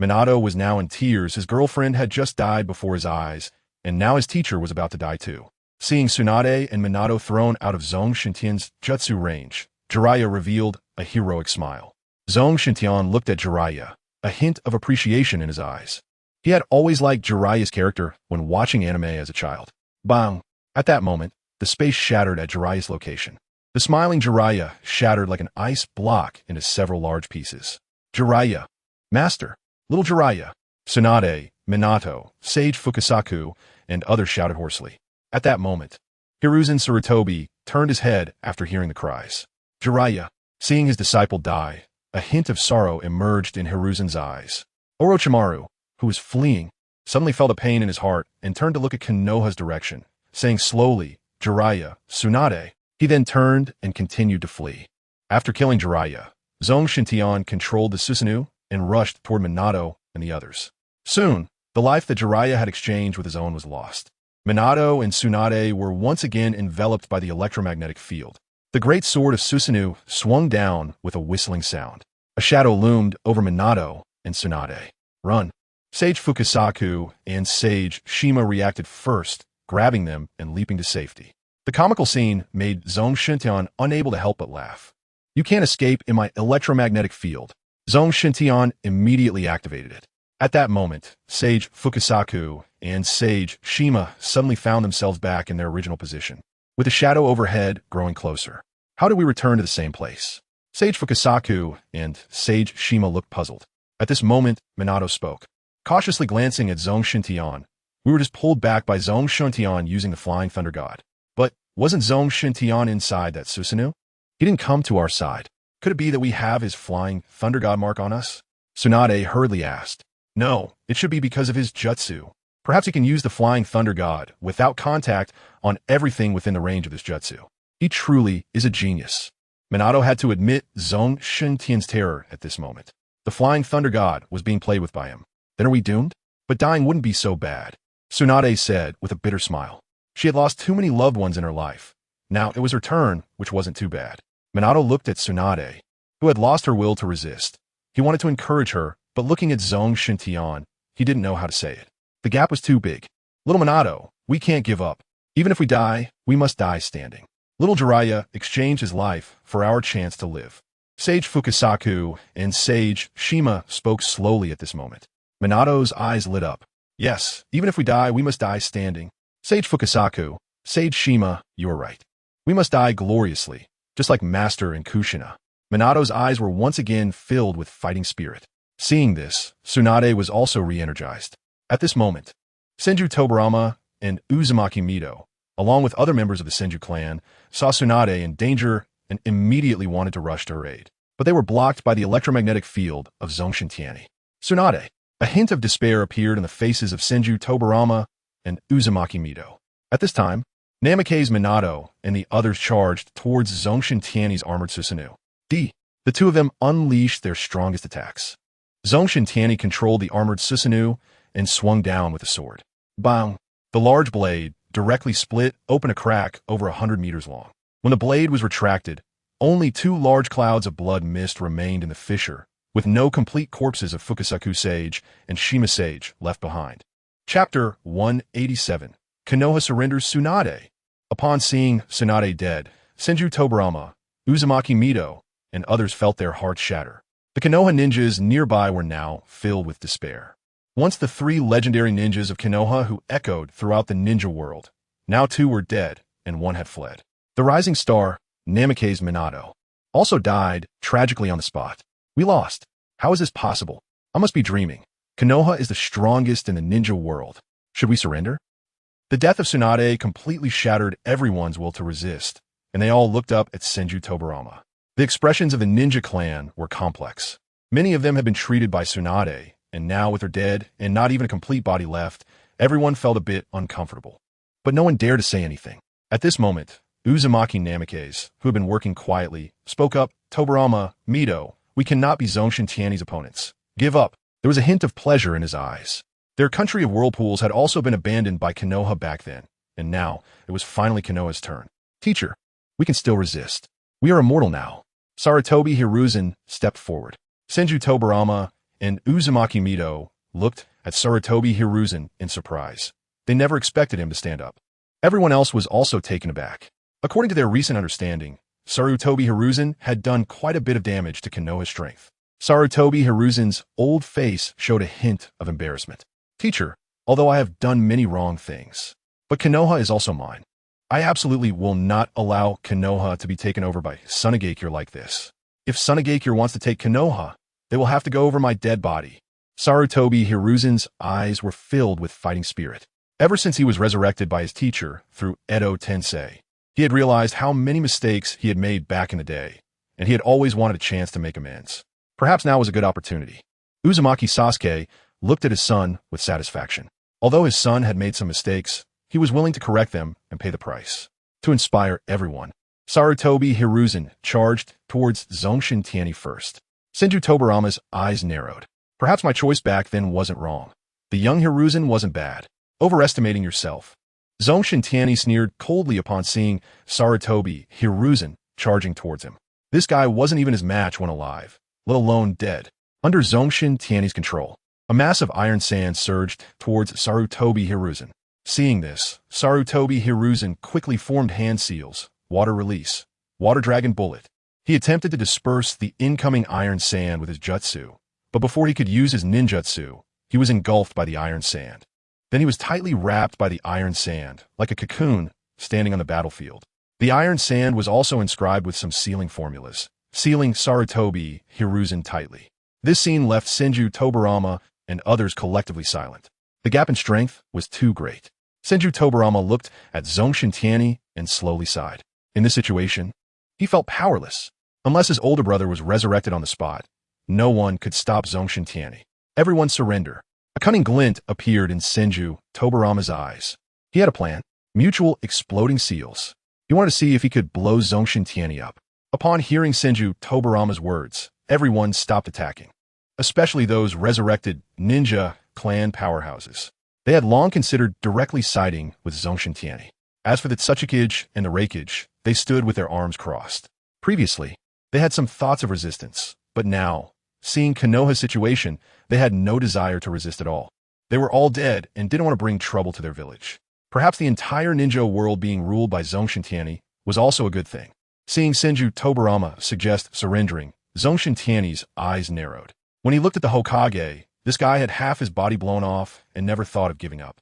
Minato was now in tears. His girlfriend had just died before his eyes, and now his teacher was about to die too. Seeing Tsunade and Minato thrown out of Zongshen Tianyi's jutsu range, Jiraiya revealed a heroic smile. Zongshen Tianyi looked at Jiraiya, a hint of appreciation in his eyes. He had always liked Jiraiya's character when watching anime as a child. Bang! At that moment, the space shattered at Jiraiya's location. The smiling Jiraiya shattered like an ice block into several large pieces. Jiraiya! Master! Little Jiraiya! Tsunade, Minato, Sage Fukasaku, and others shouted hoarsely. At that moment, Hiruzen Sarutobi turned his head after hearing the cries. Jiraiya! Seeing his disciple die, a hint of sorrow emerged in Hiruzen's eyes. Orochimaru, who was fleeing, suddenly felt a pain in his heart and turned to look at Konoha's direction, saying slowly, Jiraiya, Tsunade. He then turned and continued to flee. After killing Jiraiya, Zongshen Tianyi controlled the Susanoo and rushed toward Minato and the others. Soon, the life that Jiraiya had exchanged with his own was lost. Minato and Tsunade were once again enveloped by the electromagnetic field. The great sword of Susanoo swung down with a whistling sound. A shadow loomed over Minato and Tsunade. Run! Sage Fukasaku and Sage Shima reacted first, grabbing them and leaping to safety. The comical scene made Zongshen Tianyi unable to help but laugh. You can't escape in my electromagnetic field. Zongshen Tianyi immediately activated it. At that moment, Sage Fukasaku and Sage Shima suddenly found themselves back in their original position, with the shadow overhead growing closer. How do we return to the same place? Sage Fukasaku and Sage Shima looked puzzled. At this moment, Minato spoke. Cautiously glancing at Zongshen Tianyi, we were just pulled back by Zongshen Tianyi using the Flying Thunder God. But wasn't Zongshen Tianyi inside that Susanoo? He didn't come to our side. Could it be that we have his Flying Thunder God mark on us? Tsunade hurriedly asked. No, it should be because of his jutsu. Perhaps he can use the Flying Thunder God without contact on everything within the range of his jutsu. He truly is a genius. Minato had to admit Zongshen Tianyi's terror at this moment. The Flying Thunder God was being played with by him. Then are we doomed? But dying wouldn't be so bad, Tsunade said with a bitter smile. She had lost too many loved ones in her life. Now it was her turn, which wasn't too bad. Minato looked at Tsunade, who had lost her will to resist. He wanted to encourage her, but looking at Zongshen Tianyi, he didn't know how to say it. The gap was too big. Little Minato, we can't give up. Even if we die, we must die standing. Little Jiraiya exchanged his life for our chance to live. Sage Fukasaku and Sage Shima spoke slowly at this moment. Minato's eyes lit up. Yes, even if we die, we must die standing. Sage Fukasaku, Sage Shima, you are right. We must die gloriously, just like Master and Kushina. Minato's eyes were once again filled with fighting spirit. Seeing this, Tsunade was also re-energized. At this moment, Senju Tobarama and Uzumaki Mido, along with other members of the Senju clan, saw Tsunade in danger and immediately wanted to rush to her aid. But they were blocked by the electromagnetic field of Zongshen Tianyi. Tsunade! A hint of despair appeared in the faces of Senju Tobarama and Uzumaki Mido. At this time, Namikaze Minato and the others charged towards Zongshen Tianyi's armored Susanoo. The two of them unleashed their strongest attacks. Zongshen Tianyi controlled the armored Susanoo and swung down with a sword. Bang! The large blade directly split open a crack over 100 meters long. When the blade was retracted, only two large clouds of blood mist remained in the fissure, with no complete corpses of Fukasaku Sage and Shima Sage left behind. Chapter 187. Konoha surrenders Tsunade. Upon seeing Tsunade dead, Senju Tobarama, Uzumaki Mido, and others felt their hearts shatter. The Konoha ninjas nearby were now filled with despair. Once the three legendary ninjas of Konoha who echoed throughout the ninja world. Now two were dead, and one had fled. The rising star, Namikaze Minato, also died tragically on the spot. We lost. How is this possible? I must be dreaming. Konoha is the strongest in the ninja world. Should we surrender? The death of Tsunade completely shattered everyone's will to resist, and they all looked up at Senju Tobarama. The expressions of the ninja clan were complex. Many of them had been treated by Tsunade, and now with her dead and not even a complete body left, everyone felt a bit uncomfortable. But no one dared to say anything. At this moment, Uzumaki Namikaze, who had been working quietly, spoke up. Tobarama, Mito, we cannot be Zongshen Tianyi's opponents. Give up. There was a hint of pleasure in his eyes. Their country of whirlpools had also been abandoned by Konoha back then, and now it was finally Konoha's turn. Teacher, we can still resist. We are immortal now. Sarutobi Hiruzen stepped forward. Senju Tobarama and Uzumaki Mito looked at Sarutobi Hiruzen in surprise. They never expected him to stand up. Everyone else was also taken aback. According to their recent understanding, Sarutobi Hiruzen had done quite a bit of damage to Konoha's strength. Sarutobi Hiruzen's old face showed a hint of embarrassment. Teacher, although I have done many wrong things, but Konoha is also mine. I absolutely will not allow Konoha to be taken over by Sunagakure like this. If Sunagakure wants to take Konoha, they will have to go over my dead body. Sarutobi Hiruzen's eyes were filled with fighting spirit. Ever since he was resurrected by his teacher through Edo Tensei, he had realized how many mistakes he had made back in the day, and he had always wanted a chance to make amends. Perhaps now was a good opportunity. Uzumaki Sasuke looked at his son with satisfaction. Although his son had made some mistakes, he was willing to correct them and pay the price. To inspire everyone, Sarutobi Hiruzen charged towards Zongshen Tianyi first. Senju Tobarama's eyes narrowed. Perhaps my choice back then wasn't wrong. The young Hiruzen wasn't bad. Overestimating yourself. Zongshen Tianyi sneered coldly upon seeing Sarutobi Hiruzen charging towards him. This guy wasn't even his match when alive, let alone dead. Under Zongshen Tianyi's control, a mass of iron sand surged towards Sarutobi Hiruzen. Seeing this, Sarutobi Hiruzen quickly formed hand seals, water release, water dragon bullet. He attempted to disperse the incoming iron sand with his jutsu, but before he could use his ninjutsu, he was engulfed by the iron sand. Then he was tightly wrapped by the iron sand, like a cocoon, standing on the battlefield. The iron sand was also inscribed with some sealing formulas, sealing Sarutobi Hiruzen tightly. This scene left Senju Tobarama and others collectively silent. The gap in strength was too great. Senju Tobarama looked at Zongshen Tianyi and slowly sighed. In this situation, he felt powerless. Unless his older brother was resurrected on the spot, no one could stop Zongshen Tianyi. Everyone surrender. A cunning glint appeared in Senju Tobarama's eyes. He had a plan. Mutual exploding seals. He wanted to see if he could blow Zongshen Tianyi up. Upon hearing Senju Tobarama's words, everyone stopped attacking, especially those resurrected ninja clan powerhouses. They had long considered directly siding with Zongshen Tianyi. As for the Tsuchikage and the Reikage, they stood with their arms crossed. Previously, they had some thoughts of resistance, but now, seeing Konoha's situation, they had no desire to resist at all. They were all dead and didn't want to bring trouble to their village. Perhaps the entire ninja world being ruled by Zongshen Tianyi was also a good thing. Seeing Senju Tobarama suggest surrendering, Zongshen Tianyi's eyes narrowed. When he looked at the Hokage, this guy had half his body blown off and never thought of giving up.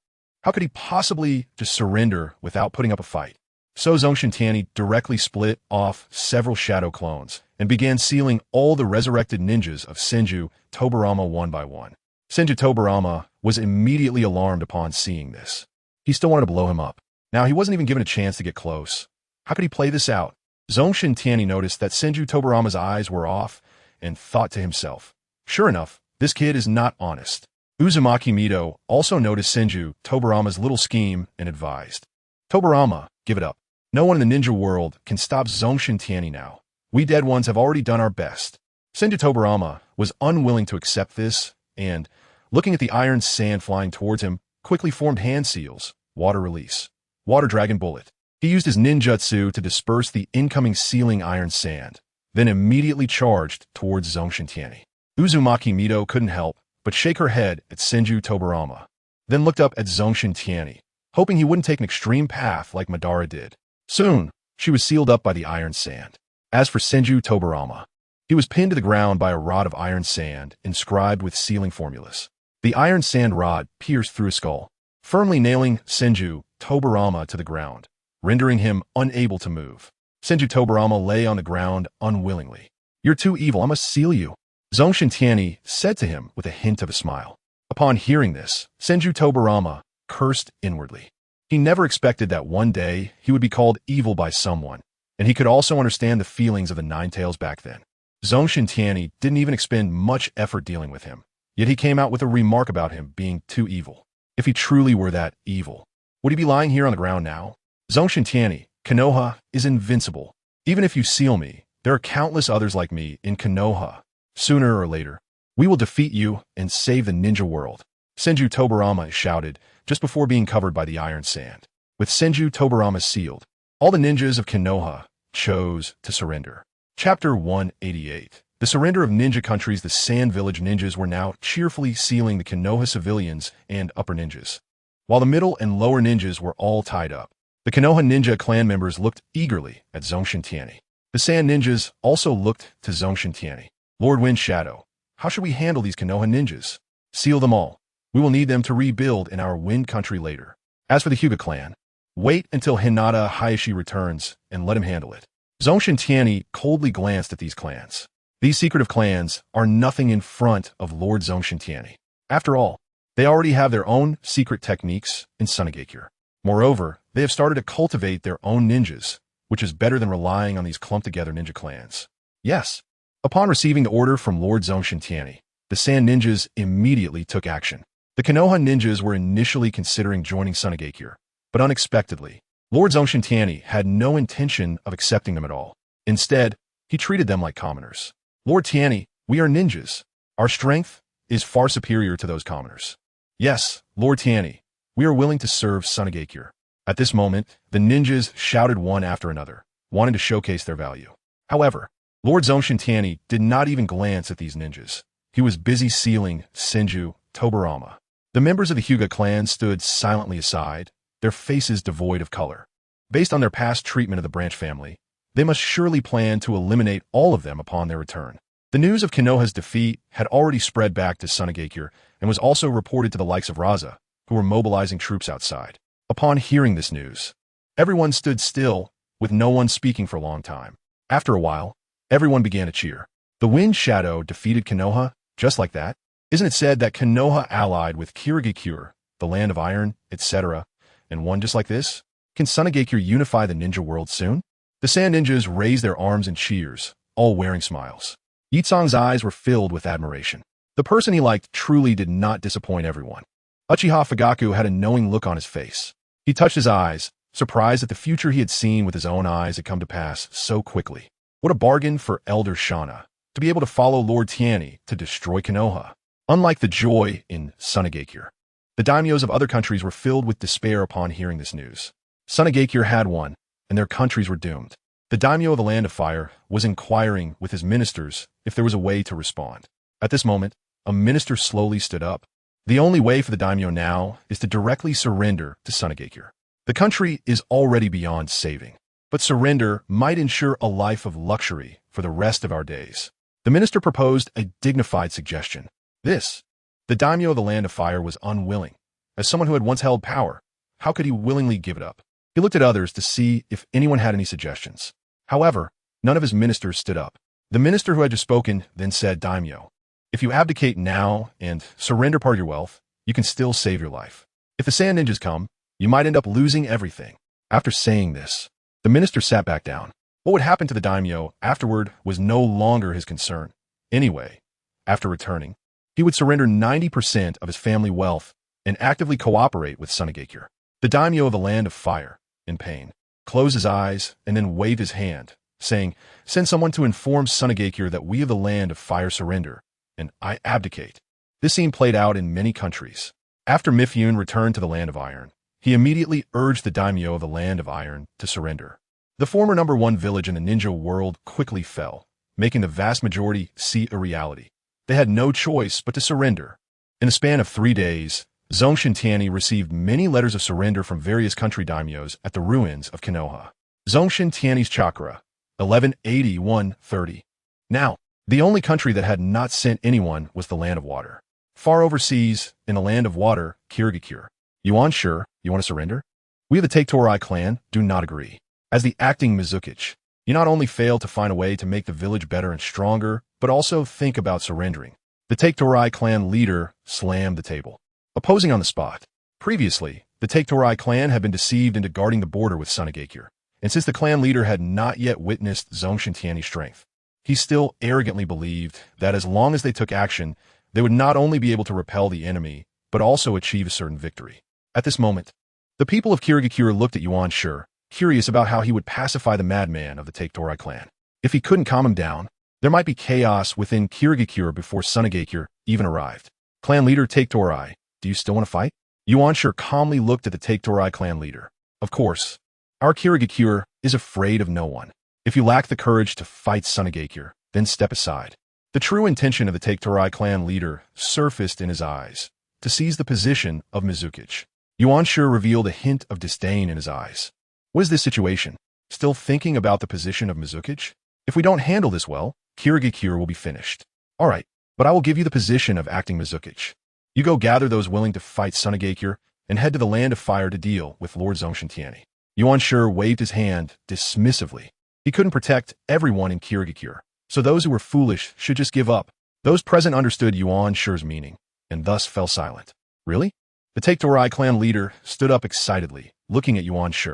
How could he possibly just surrender without putting up a fight? So Zongshen Tianyi directly split off several shadow clones and began sealing all the resurrected ninjas of Senju Tobarama one by one. Senju Tobarama was immediately alarmed upon seeing this. He still wanted to blow him up. Now he wasn't even given a chance to get close. How could he play this out? Zongshen Tianyi noticed that Senju Tobarama's eyes were off and thought to himself, sure enough, this kid is not honest. Uzumaki Mito also noticed Senju Tobarama's little scheme and advised, Tobarama, give it up. No one in the ninja world can stop Zongshen Tianyi now. We dead ones have already done our best. Senju Tobarama was unwilling to accept this and, looking at the iron sand flying towards him, quickly formed hand seals, water release, water dragon bullet. He used his ninjutsu to disperse the incoming sealing iron sand, then immediately charged towards Zongshen Tianyi. Uzumaki Mito couldn't help but shake her head at Senju Tobarama, then looked up at Zongshen Tianyi, hoping he wouldn't take an extreme path like Madara did. Soon, she was sealed up by the iron sand. As for Senju Tobarama, he was pinned to the ground by a rod of iron sand inscribed with sealing formulas. The iron sand rod pierced through his skull, firmly nailing Senju Tobarama to the ground, rendering him unable to move. Senju Tobarama lay on the ground unwillingly. "You're too evil, I must seal you," Zongshen Tianyi said to him with a hint of a smile. Upon hearing this, Senju Tobarama cursed inwardly. He never expected that one day he would be called evil by someone, and he could also understand the feelings of the Nine Tails back then. Zongshen Tianyi didn't even expend much effort dealing with him, yet he came out with a remark about him being too evil. If he truly were that evil, would he be lying here on the ground now? Zongshen Tianyi, Konoha is invincible. Even if you seal me, there are countless others like me in Konoha. Sooner or later, we will defeat you and save the ninja world, Senju Tobarama shouted just before being covered by the iron sand. With Senju Tobarama sealed, all the ninjas of Konoha chose to surrender. Chapter 188. The surrender of ninja countries. The Sand Village ninjas were now cheerfully sealing the Konoha civilians and upper ninjas, while the middle and lower ninjas were all tied up. The Konoha ninja clan members looked eagerly at Zongshen Tianyi. The Sand ninjas also looked to Zongshen Tianyi. "Lord Wind Shadow, how should we handle these Konoha ninjas?" "Seal them all. We will need them to rebuild in our Wind Country later. As for the Hyuga clan, wait until Hinata Hayashi returns and let him handle it." Zongshen Tianyi coldly glanced at these clans. These secretive clans are nothing in front of Lord Zongshen Tianyi. After all, they already have their own secret techniques in Sunagakure. Moreover, they have started to cultivate their own ninjas, which is better than relying on these clumped-together ninja clans. Yes, upon receiving the order from Lord Zongshen Tianyi, the Sand ninjas immediately took action. The Konoha ninjas were initially considering joining Sunagakure, but unexpectedly, Lord Zongshen Tianyi had no intention of accepting them at all. Instead, he treated them like commoners. "Lord Tianyi, we are ninjas. Our strength is far superior to those commoners." "Yes, Lord Tianyi, we are willing to serve Sunagakure." At this moment, the ninjas shouted one after another, wanting to showcase their value. However, Lord Zongshen Tianyi did not even glance at these ninjas. He was busy sealing Senju Tobarama. The members of the Hyuga clan stood silently aside, their faces devoid of color. Based on their past treatment of the branch family, they must surely plan to eliminate all of them upon their return. The news of Konoha's defeat had already spread back to Sunagakure and was also reported to the likes of Raza, who were mobilizing troops outside. Upon hearing this news, everyone stood still, with no one speaking for a long time. After a while, everyone began to cheer. The Wind Shadow defeated Konoha just like that? Isn't it said that Konoha allied with Kirigakure, the land of iron, etc., and won just like this? Can Sunagakure unify the ninja world soon? The Sand ninjas raised their arms in cheers, all wearing smiles. Yitsong's eyes were filled with admiration. The person he liked truly did not disappoint everyone. Uchiha Fugaku had a knowing look on his face. He touched his eyes, surprised that the future he had seen with his own eyes had come to pass so quickly. What a bargain for Elder Shauna, to be able to follow Lord Tianyi to destroy Konoha. Unlike the joy in Sunagakure, the daimyos of other countries were filled with despair upon hearing this news. Sunagakure had won, and their countries were doomed. The daimyo of the Land of Fire was inquiring with his ministers if there was a way to respond. At this moment, a minister slowly stood up. The only way for the daimyo now is to directly surrender to Sunagakure. The country is already beyond saving, but surrender might ensure a life of luxury for the rest of our days. The minister proposed a dignified suggestion. The daimyo of the Land of Fire was unwilling. As someone who had once held power, how could he willingly give it up? He looked at others to see if anyone had any suggestions. However, none of his ministers stood up. The minister who had just spoken then said, "Daimyo, if you abdicate now and surrender part of your wealth, you can still save your life. If the Sand ninjas come, you might end up losing everything." After saying this, the minister sat back down. What would happen to the daimyo afterward was no longer his concern. Anyway, after returning, he would surrender 90% of his family wealth and actively cooperate with Sunagakure. The daimyo of the Land of Fire, in pain, closed his eyes and then waved his hand, saying, "Send someone to inform Sunagakure that we of the Land of Fire surrender, and I abdicate." This scene played out in many countries. After Mifune returned to the Land of Iron, he immediately urged the daimyo of the Land of Iron to surrender. The former #1 village in the ninja world quickly fell, making the vast majority see a reality. They had no choice but to surrender. In the span of 3 days, Zongshen Tianyi received many letters of surrender from various country daimyos at the ruins of Konoha. Zongshen Tianyi's chakra, 1181-30. Now, the only country that had not sent anyone was the Land of Water. Far overseas, in a land of water, Kirigakure. Yuan, sure, you want to surrender? We of the Take Torai clan do not agree. As the acting Mizukichi, you not only fail to find a way to make the village better and stronger, but also think about surrendering. The Take Torai clan leader slammed the table, opposing on the spot. Previously, the Take Torai clan had been deceived into guarding the border with Sunagakure, and since the clan leader had not yet witnessed Zongshen Tianyi's strength, he still arrogantly believed that as long as they took action, they would not only be able to repel the enemy, but also achieve a certain victory. At this moment, the people of Kirigakure looked at Yuan Shi, curious about how he would pacify the madman of the Take Torai clan. If he couldn't calm him down, there might be chaos within Kirigakure before Sunagakure even arrived. Clan leader Take Torai, do you still want to fight? Yuan Shi calmly looked at the Take Torai clan leader. Of course, our Kirigakure is afraid of no one. If you lack the courage to fight Sunagakure, then step aside. The true intention of the Take Torai clan leader surfaced in his eyes, to seize the position of Mizukichi. Yuan Shi revealed a hint of disdain in his eyes. What is this situation? Still thinking about the position of Mizukichi? If we don't handle this well, Kirigakure will be finished. All right, but I will give you the position of acting Mizukichi. You go gather those willing to fight Sunagakure and head to the land of fire to deal with Lord Zongshen Tianyi. Yuan Shi waved his hand dismissively. He couldn't protect everyone in Kirigakure, so those who were foolish should just give up. Those present understood Yuan Shi's meaning, and thus fell silent. Really? The Take Torai clan leader stood up excitedly, looking at Yuan Shi.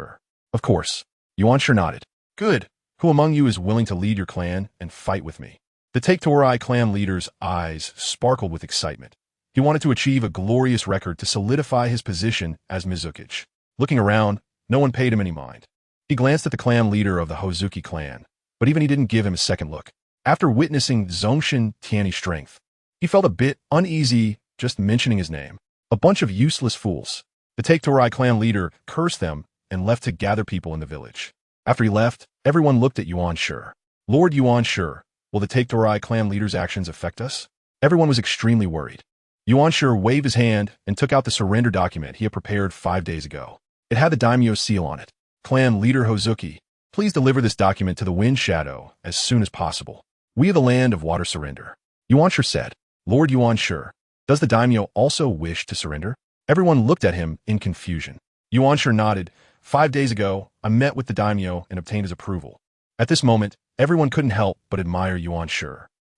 Of course. Yuan Shi nodded. Good. Who among you is willing to lead your clan and fight with me? The Take Torai clan leader's eyes sparkled with excitement. He wanted to achieve a glorious record to solidify his position as Mizukichi. Looking around, no one paid him any mind. He glanced at the clan leader of the Hozuki clan, but even he didn't give him a second look. After witnessing Zongshen Tianyi's strength, he felt a bit uneasy just mentioning his name. A bunch of useless fools. The Take Torai clan leader cursed them and left to gather people in the village. After he left, everyone looked at Yuan Shi. Lord Yuan Shi, will the Take Torai clan leader's actions affect us? Everyone was extremely worried. Yuan Shi waved his hand and took out the surrender document he had prepared 5 days ago. It had the daimyo seal on it. Clan leader Hozuki, please deliver this document to the Wind Shadow as soon as possible. We of the land of water surrender. Yuan Shi said. Lord Yuan Shi, does the daimyo also wish to surrender? Everyone looked at him in confusion. Yuan Shi nodded. 5 days ago, I met with the daimyo and obtained his approval. At this moment, everyone couldn't help but admire Yuan Shi.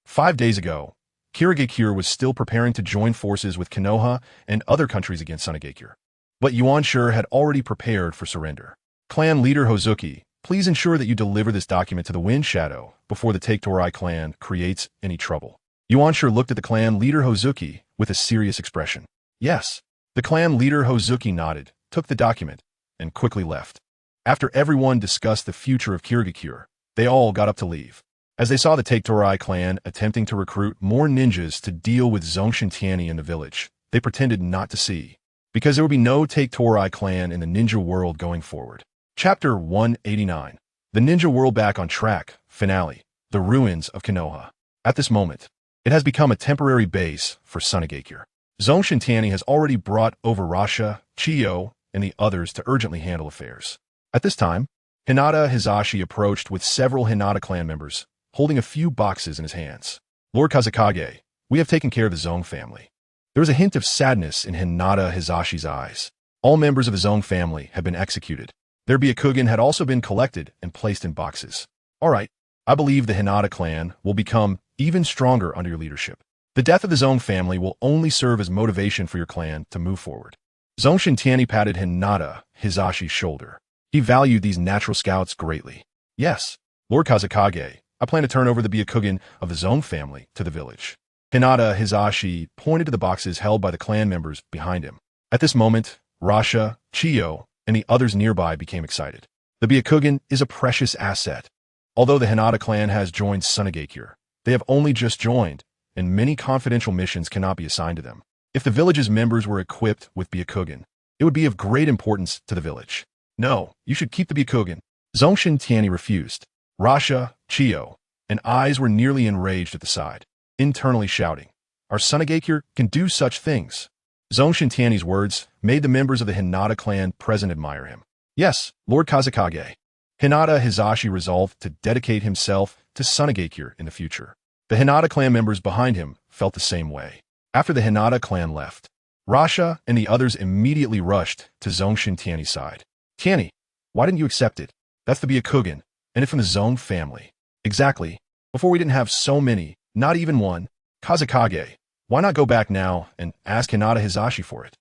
5 days ago, Kirigakure was still preparing to join forces with Konoha and other countries against Sunagakure. But Yuan Shi had already prepared for surrender. Clan leader Hozuki, please ensure that you deliver this document to the Wind Shadow before the Take Torai clan creates any trouble. Yuan Shi looked at the clan leader Hozuki with a serious expression. Yes. The clan leader Hozuki nodded, took the document, and quickly left. After everyone discussed the future of Kirigakure, they all got up to leave. As they saw the Take Torai clan attempting to recruit more ninjas to deal with Zongshen Tianyi in the village, they pretended not to see, because there would be no Take Torai clan in the ninja world going forward. Chapter 189. The Ninja World Back on Track, Finale, The Ruins of Konoha. At this moment, it has become a temporary base for Sunagakure. Zongshen Tianyi has already brought over Rasha, Chiyo, and the others to urgently handle affairs. At this time, Hinata Hizashi approached with several Hinata clan members, holding a few boxes in his hands. Lord Kazakage, we have taken care of the Zong family. There was a hint of sadness in Hinata Hizashi's eyes. All members of the Zong family had been executed. Their Byakugan had also been collected and placed in boxes. All right, I believe the Hinata clan will become even stronger under your leadership. The death of the Zong family will only serve as motivation for your clan to move forward. Zongshen Tianyi patted Hinata Hizashi's shoulder. He valued these natural scouts greatly. Yes, Lord Kazakage, I plan to turn over the Byakugan of the Zong family to the village. Hinata Hizashi pointed to the boxes held by the clan members behind him. At this moment, Rasha, Chiyo, and the others nearby became excited. The Byakugan is a precious asset. Although the Hinata clan has joined Sunagakure, they have only just joined, and many confidential missions cannot be assigned to them. If the village's members were equipped with Byakugan, it would be of great importance to the village. No, you should keep the Byakugan. Zongshen Tianyi refused. Rasha, Chiyo, and eyes were nearly enraged at the side, internally shouting, our Sunagakure can do such things. Zongshen Tianyi's words made the members of the Hinata clan present admire him. Yes, Lord Kazakage. Hinata Hizashi resolved to dedicate himself to Sunagakure in the future. The Hinata clan members behind him felt the same way. After the Hinata clan left, Rasha and the others immediately rushed to Zongshen Tianyi's side. Tianyi, why didn't you accept it? That's the Byakugan, and it from the Zong family. Exactly. Before we didn't have so many, not even one. Kazekage, why not go back now and ask Hinata Hizashi for it?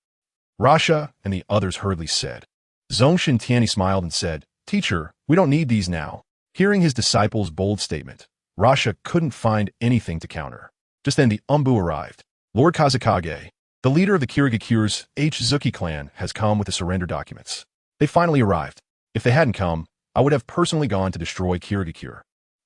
Rasha and the others hurriedly said. Zongshen Tianyi smiled and said, Teacher, we don't need these now. Hearing his disciple's bold statement, Rasha couldn't find anything to counter. Just then the Umbu arrived. Lord Kazekage, the leader of the Kirigakure's Zuki clan, has come with the surrender documents. They finally arrived. If they hadn't come, I would have personally gone to destroy Kirigakure.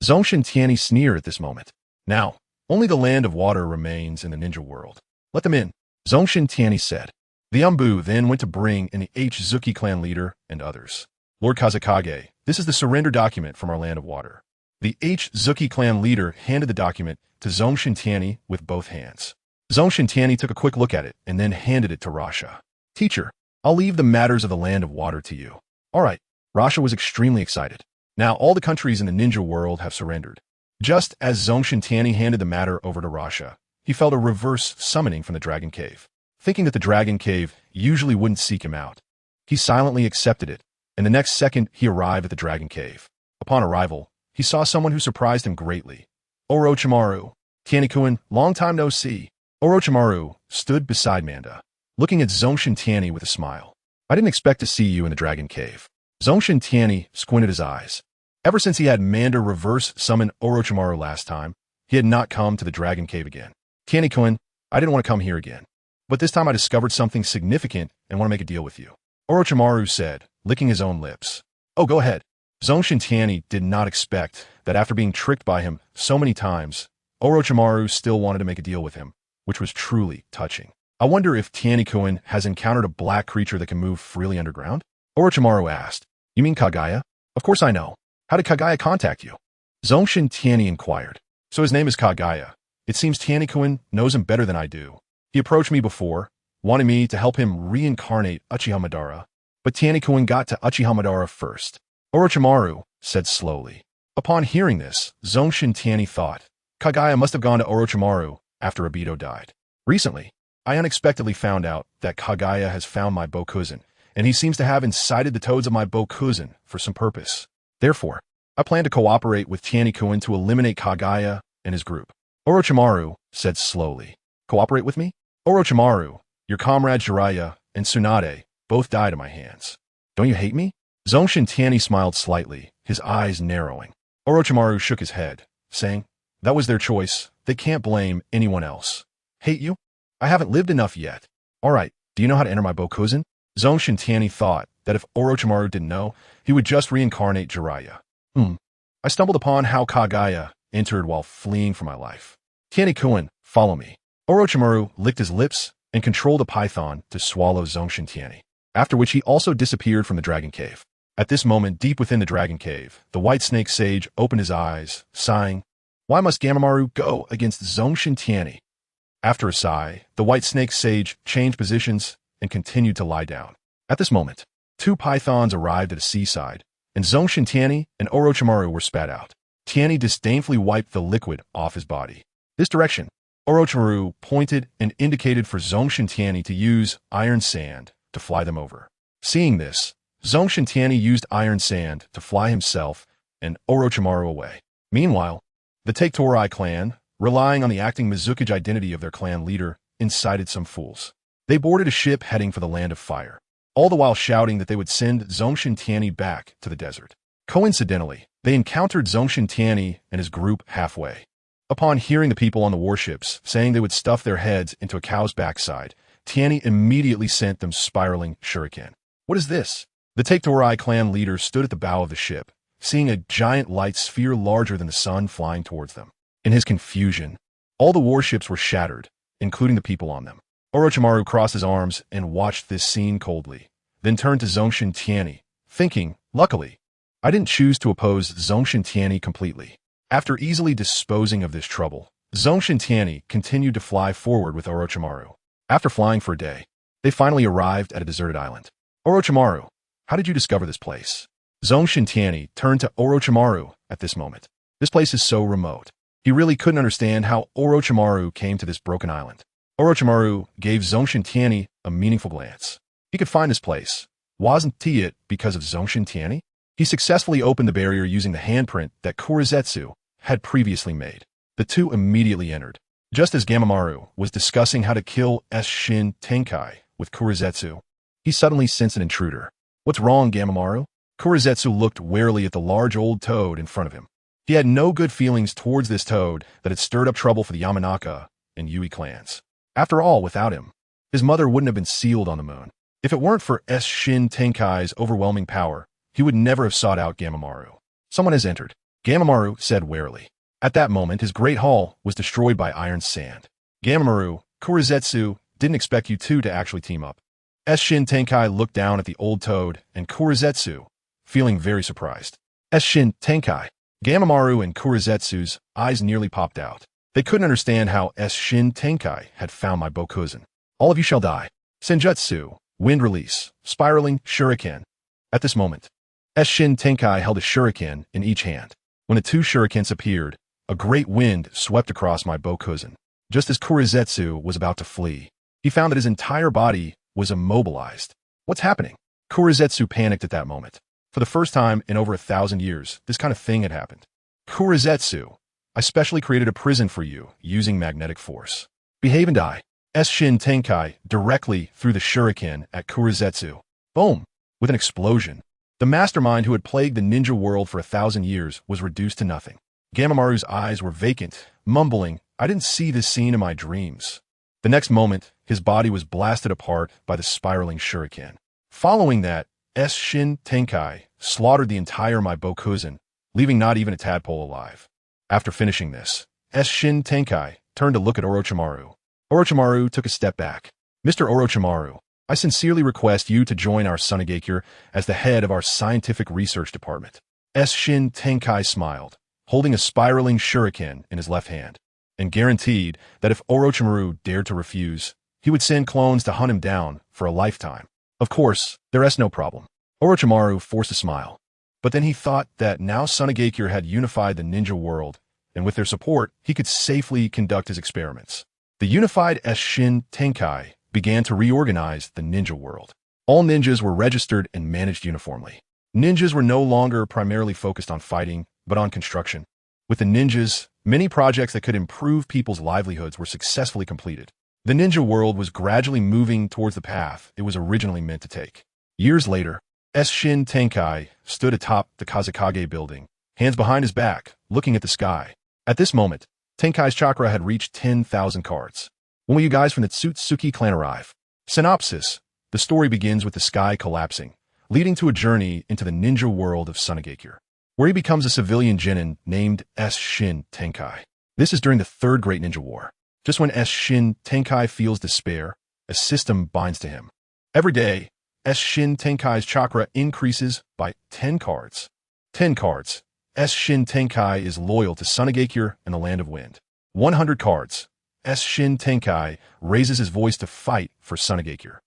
Zongshen Tianyi sneered at this moment. Now, only the land of water remains in the ninja world. Let them in, Zongshen Tianyi said. The Umbu then went to bring in the Zuki clan leader and others. Lord Kazekage, this is the surrender document from our land of water. The Zuki clan leader handed the document to Zongshen Tianyi with both hands. Zongshen Tianyi took a quick look at it and then handed it to Rasha. Teacher, I'll leave the matters of the land of water to you. All right. Rasha was extremely excited. Now all the countries in the ninja world have surrendered. Just as Zongshen Tianyi handed the matter over to Rasha, he felt a reverse summoning from the Dragon Cave. Thinking that the Dragon Cave usually wouldn't seek him out, he silently accepted it, and the next second he arrived at the Dragon Cave. Upon arrival, he saw someone who surprised him greatly. Orochimaru. Tianyi-kun, long time no see. Orochimaru stood beside Manda, looking at Zongshen Tianyi with a smile. I didn't expect to see you in the Dragon Cave. Zongshen Tianyi squinted his eyes. Ever since he had Manda reverse summon Orochimaru last time, he had not come to the Dragon Cave again. Tianyi-kun, I didn't want to come here again. But this time I discovered something significant and want to make a deal with you. Orochimaru said, licking his own lips. Oh, go ahead. Zongshen Tianyi did not expect that after being tricked by him so many times, Orochimaru still wanted to make a deal with him, which was truly touching. I wonder if Tianyi-kun has encountered a black creature that can move freely underground? Orochimaru asked. You mean Kagaya? Of course I know. How did Kagaya contact you? Zongshen Tianyi inquired. So his name is Kagaya. It seems Tianyi-kun knows him better than I do. He approached me before, wanting me to help him reincarnate Uchiha Madara, but Tianyi-kun got to Uchiha Madara first. Orochimaru said slowly. Upon hearing this, Zongshen Tianyi thought, Kagaya must have gone to Orochimaru after Obito died. Recently, I unexpectedly found out that Kagaya has found my Bokuzen, and he seems to have incited the toads of my Bokuzen for some purpose. Therefore, I plan to cooperate with Tianyi-kun to eliminate Kagaya and his group. Orochimaru said slowly. Cooperate with me? Orochimaru, your comrades Jiraiya and Tsunade both died at my hands. Don't you hate me? Zongshen Tianyi smiled slightly, his eyes narrowing. Orochimaru shook his head, saying, that was their choice. They can't blame anyone else. Hate you? I haven't lived enough yet. All right, do you know how to enter my Bokuzen? Zongshen Tianyi thought that if Orochimaru didn't know, he would just reincarnate Jiraiya. I stumbled upon how Kagaya entered while fleeing for my life. Tianyi-kun, follow me. Orochimaru licked his lips and controlled a python to swallow Zongshen Tianyi, after which he also disappeared from the Dragon Cave. At this moment, deep within the Dragon Cave, the White Snake Sage opened his eyes, sighing, why must Gamamaru go against Zongshen Tianyi? After a sigh, the White Snake Sage changed positions and continued to lie down. At this moment, two pythons arrived at a seaside, and Zongshen Tianyi and Orochimaru were spat out. Tianyi disdainfully wiped the liquid off his body. This direction. Orochimaru pointed and indicated for Zongshen Tianyi to use iron sand to fly them over. Seeing this, Zongshen Tianyi used iron sand to fly himself and Orochimaru away. Meanwhile, the Take-Torai clan, relying on the acting Mizukage identity of their clan leader, incited some fools. They boarded a ship heading for the Land of Fire, all the while shouting that they would send Zongshen Tianyi back to the desert. Coincidentally, they encountered Zongshen Tianyi and his group halfway. Upon hearing the people on the warships saying they would stuff their heads into a cow's backside, Tianyi immediately sent them spiraling shuriken. What is this? The Take-Torai clan leader stood at the bow of the ship, seeing a giant light sphere larger than the sun flying towards them. In his confusion, all the warships were shattered, including the people on them. Orochimaru crossed his arms and watched this scene coldly, then turned to Zongshen Tianyi, thinking, luckily, I didn't choose to oppose Zongshen Tianyi completely. After easily disposing of this trouble, Zongshen Tianyi continued to fly forward with Orochimaru. After flying for a day, they finally arrived at a deserted island. Orochimaru, how did you discover this place? Zongshen Tianyi turned to Orochimaru at this moment. This place is so remote. He really couldn't understand how Orochimaru came to this broken island. Orochimaru gave Zongshen Tianyi a meaningful glance. He could find his place. Wasn't he it because of Zongshen Tianyi? He successfully opened the barrier using the handprint that Kurizetsu had previously made. The two immediately entered. Just as Gamamaru was discussing how to kill Shin Tenkai with Kurizetsu, he suddenly sensed an intruder. What's wrong, Gamamaru? Kurizetsu looked warily at the large old toad in front of him. He had no good feelings towards this toad that had stirred up trouble for the Yamanaka and Yui clans. After all, without him, his mother wouldn't have been sealed on the moon. If it weren't for Shin Tenkai's overwhelming power, he would never have sought out Gamamaru. Someone has entered, Gamamaru said warily. At that moment, his great hall was destroyed by iron sand. Gamamaru, Kurizetsu didn't expect you two to actually team up. Shin Tenkai looked down at the old toad and Kurizetsu, feeling very surprised. Shin Tenkai. Gamamaru and Kurizetsu's eyes nearly popped out. They couldn't understand how Shin Tenkai had found my Bokuzen. All of you shall die. Senjutsu, wind release, spiraling shuriken. At this moment, Shin Tenkai held a shuriken in each hand. When the two shurikens appeared, a great wind swept across my Bokuzen. Just as Kurizetsu was about to flee, he found that his entire body was immobilized. What's happening? Kurizetsu panicked at that moment. For the first time in over 1,000 years, this kind of thing had happened. Kurizetsu, I specially created a prison for you using magnetic force. Behave and die. Shin Tenkai directly threw the shuriken at Kurizetsu. Boom! With an explosion. The mastermind who had plagued the ninja world for 1,000 years was reduced to nothing. Gamamaru's eyes were vacant, mumbling, I didn't see this scene in my dreams. The next moment, his body was blasted apart by the spiraling shuriken. Following that, Shin Tenkai slaughtered the entire my Bokuzen, leaving not even a tadpole alive. After finishing this, Shin Tenkai turned to look at Orochimaru. Orochimaru took a step back. Mr. Orochimaru, I sincerely request you to join our Sunagakure as the head of our scientific research department. Shin Tenkai smiled, holding a spiraling shuriken in his left hand, and guaranteed that if Orochimaru dared to refuse, he would send clones to hunt him down for a lifetime. Of course, there's no problem. Orochimaru forced a smile. But then he thought that now Sunagakure had unified the ninja world, and with their support, he could safely conduct his experiments. The unified Shin Tenkai began to reorganize the ninja world. All ninjas were registered and managed uniformly. Ninjas were no longer primarily focused on fighting, but on construction. With the ninjas, many projects that could improve people's livelihoods were successfully completed. The ninja world was gradually moving towards the path it was originally meant to take. Years later, Shin Tenkai stood atop the Kazekage building, hands behind his back, looking at the sky. At this moment, Tenkai's chakra had reached 10,000 cards. When will you guys from the Tsutsuki clan arrive? Synopsis. The story begins with the sky collapsing, leading to a journey into the ninja world of Sunagakure, where he becomes a civilian genin named Shin Tenkai. This is during the Third Great Ninja War. Just when Shin Tenkai feels despair, a system binds to him. Every day, Shin Tenkai's chakra increases by 10 cards. 10 cards. Shin Tenkai is loyal to Sunagakure and the Land of Wind. 100 cards. Shin Tenkai raises his voice to fight for Sunagakure.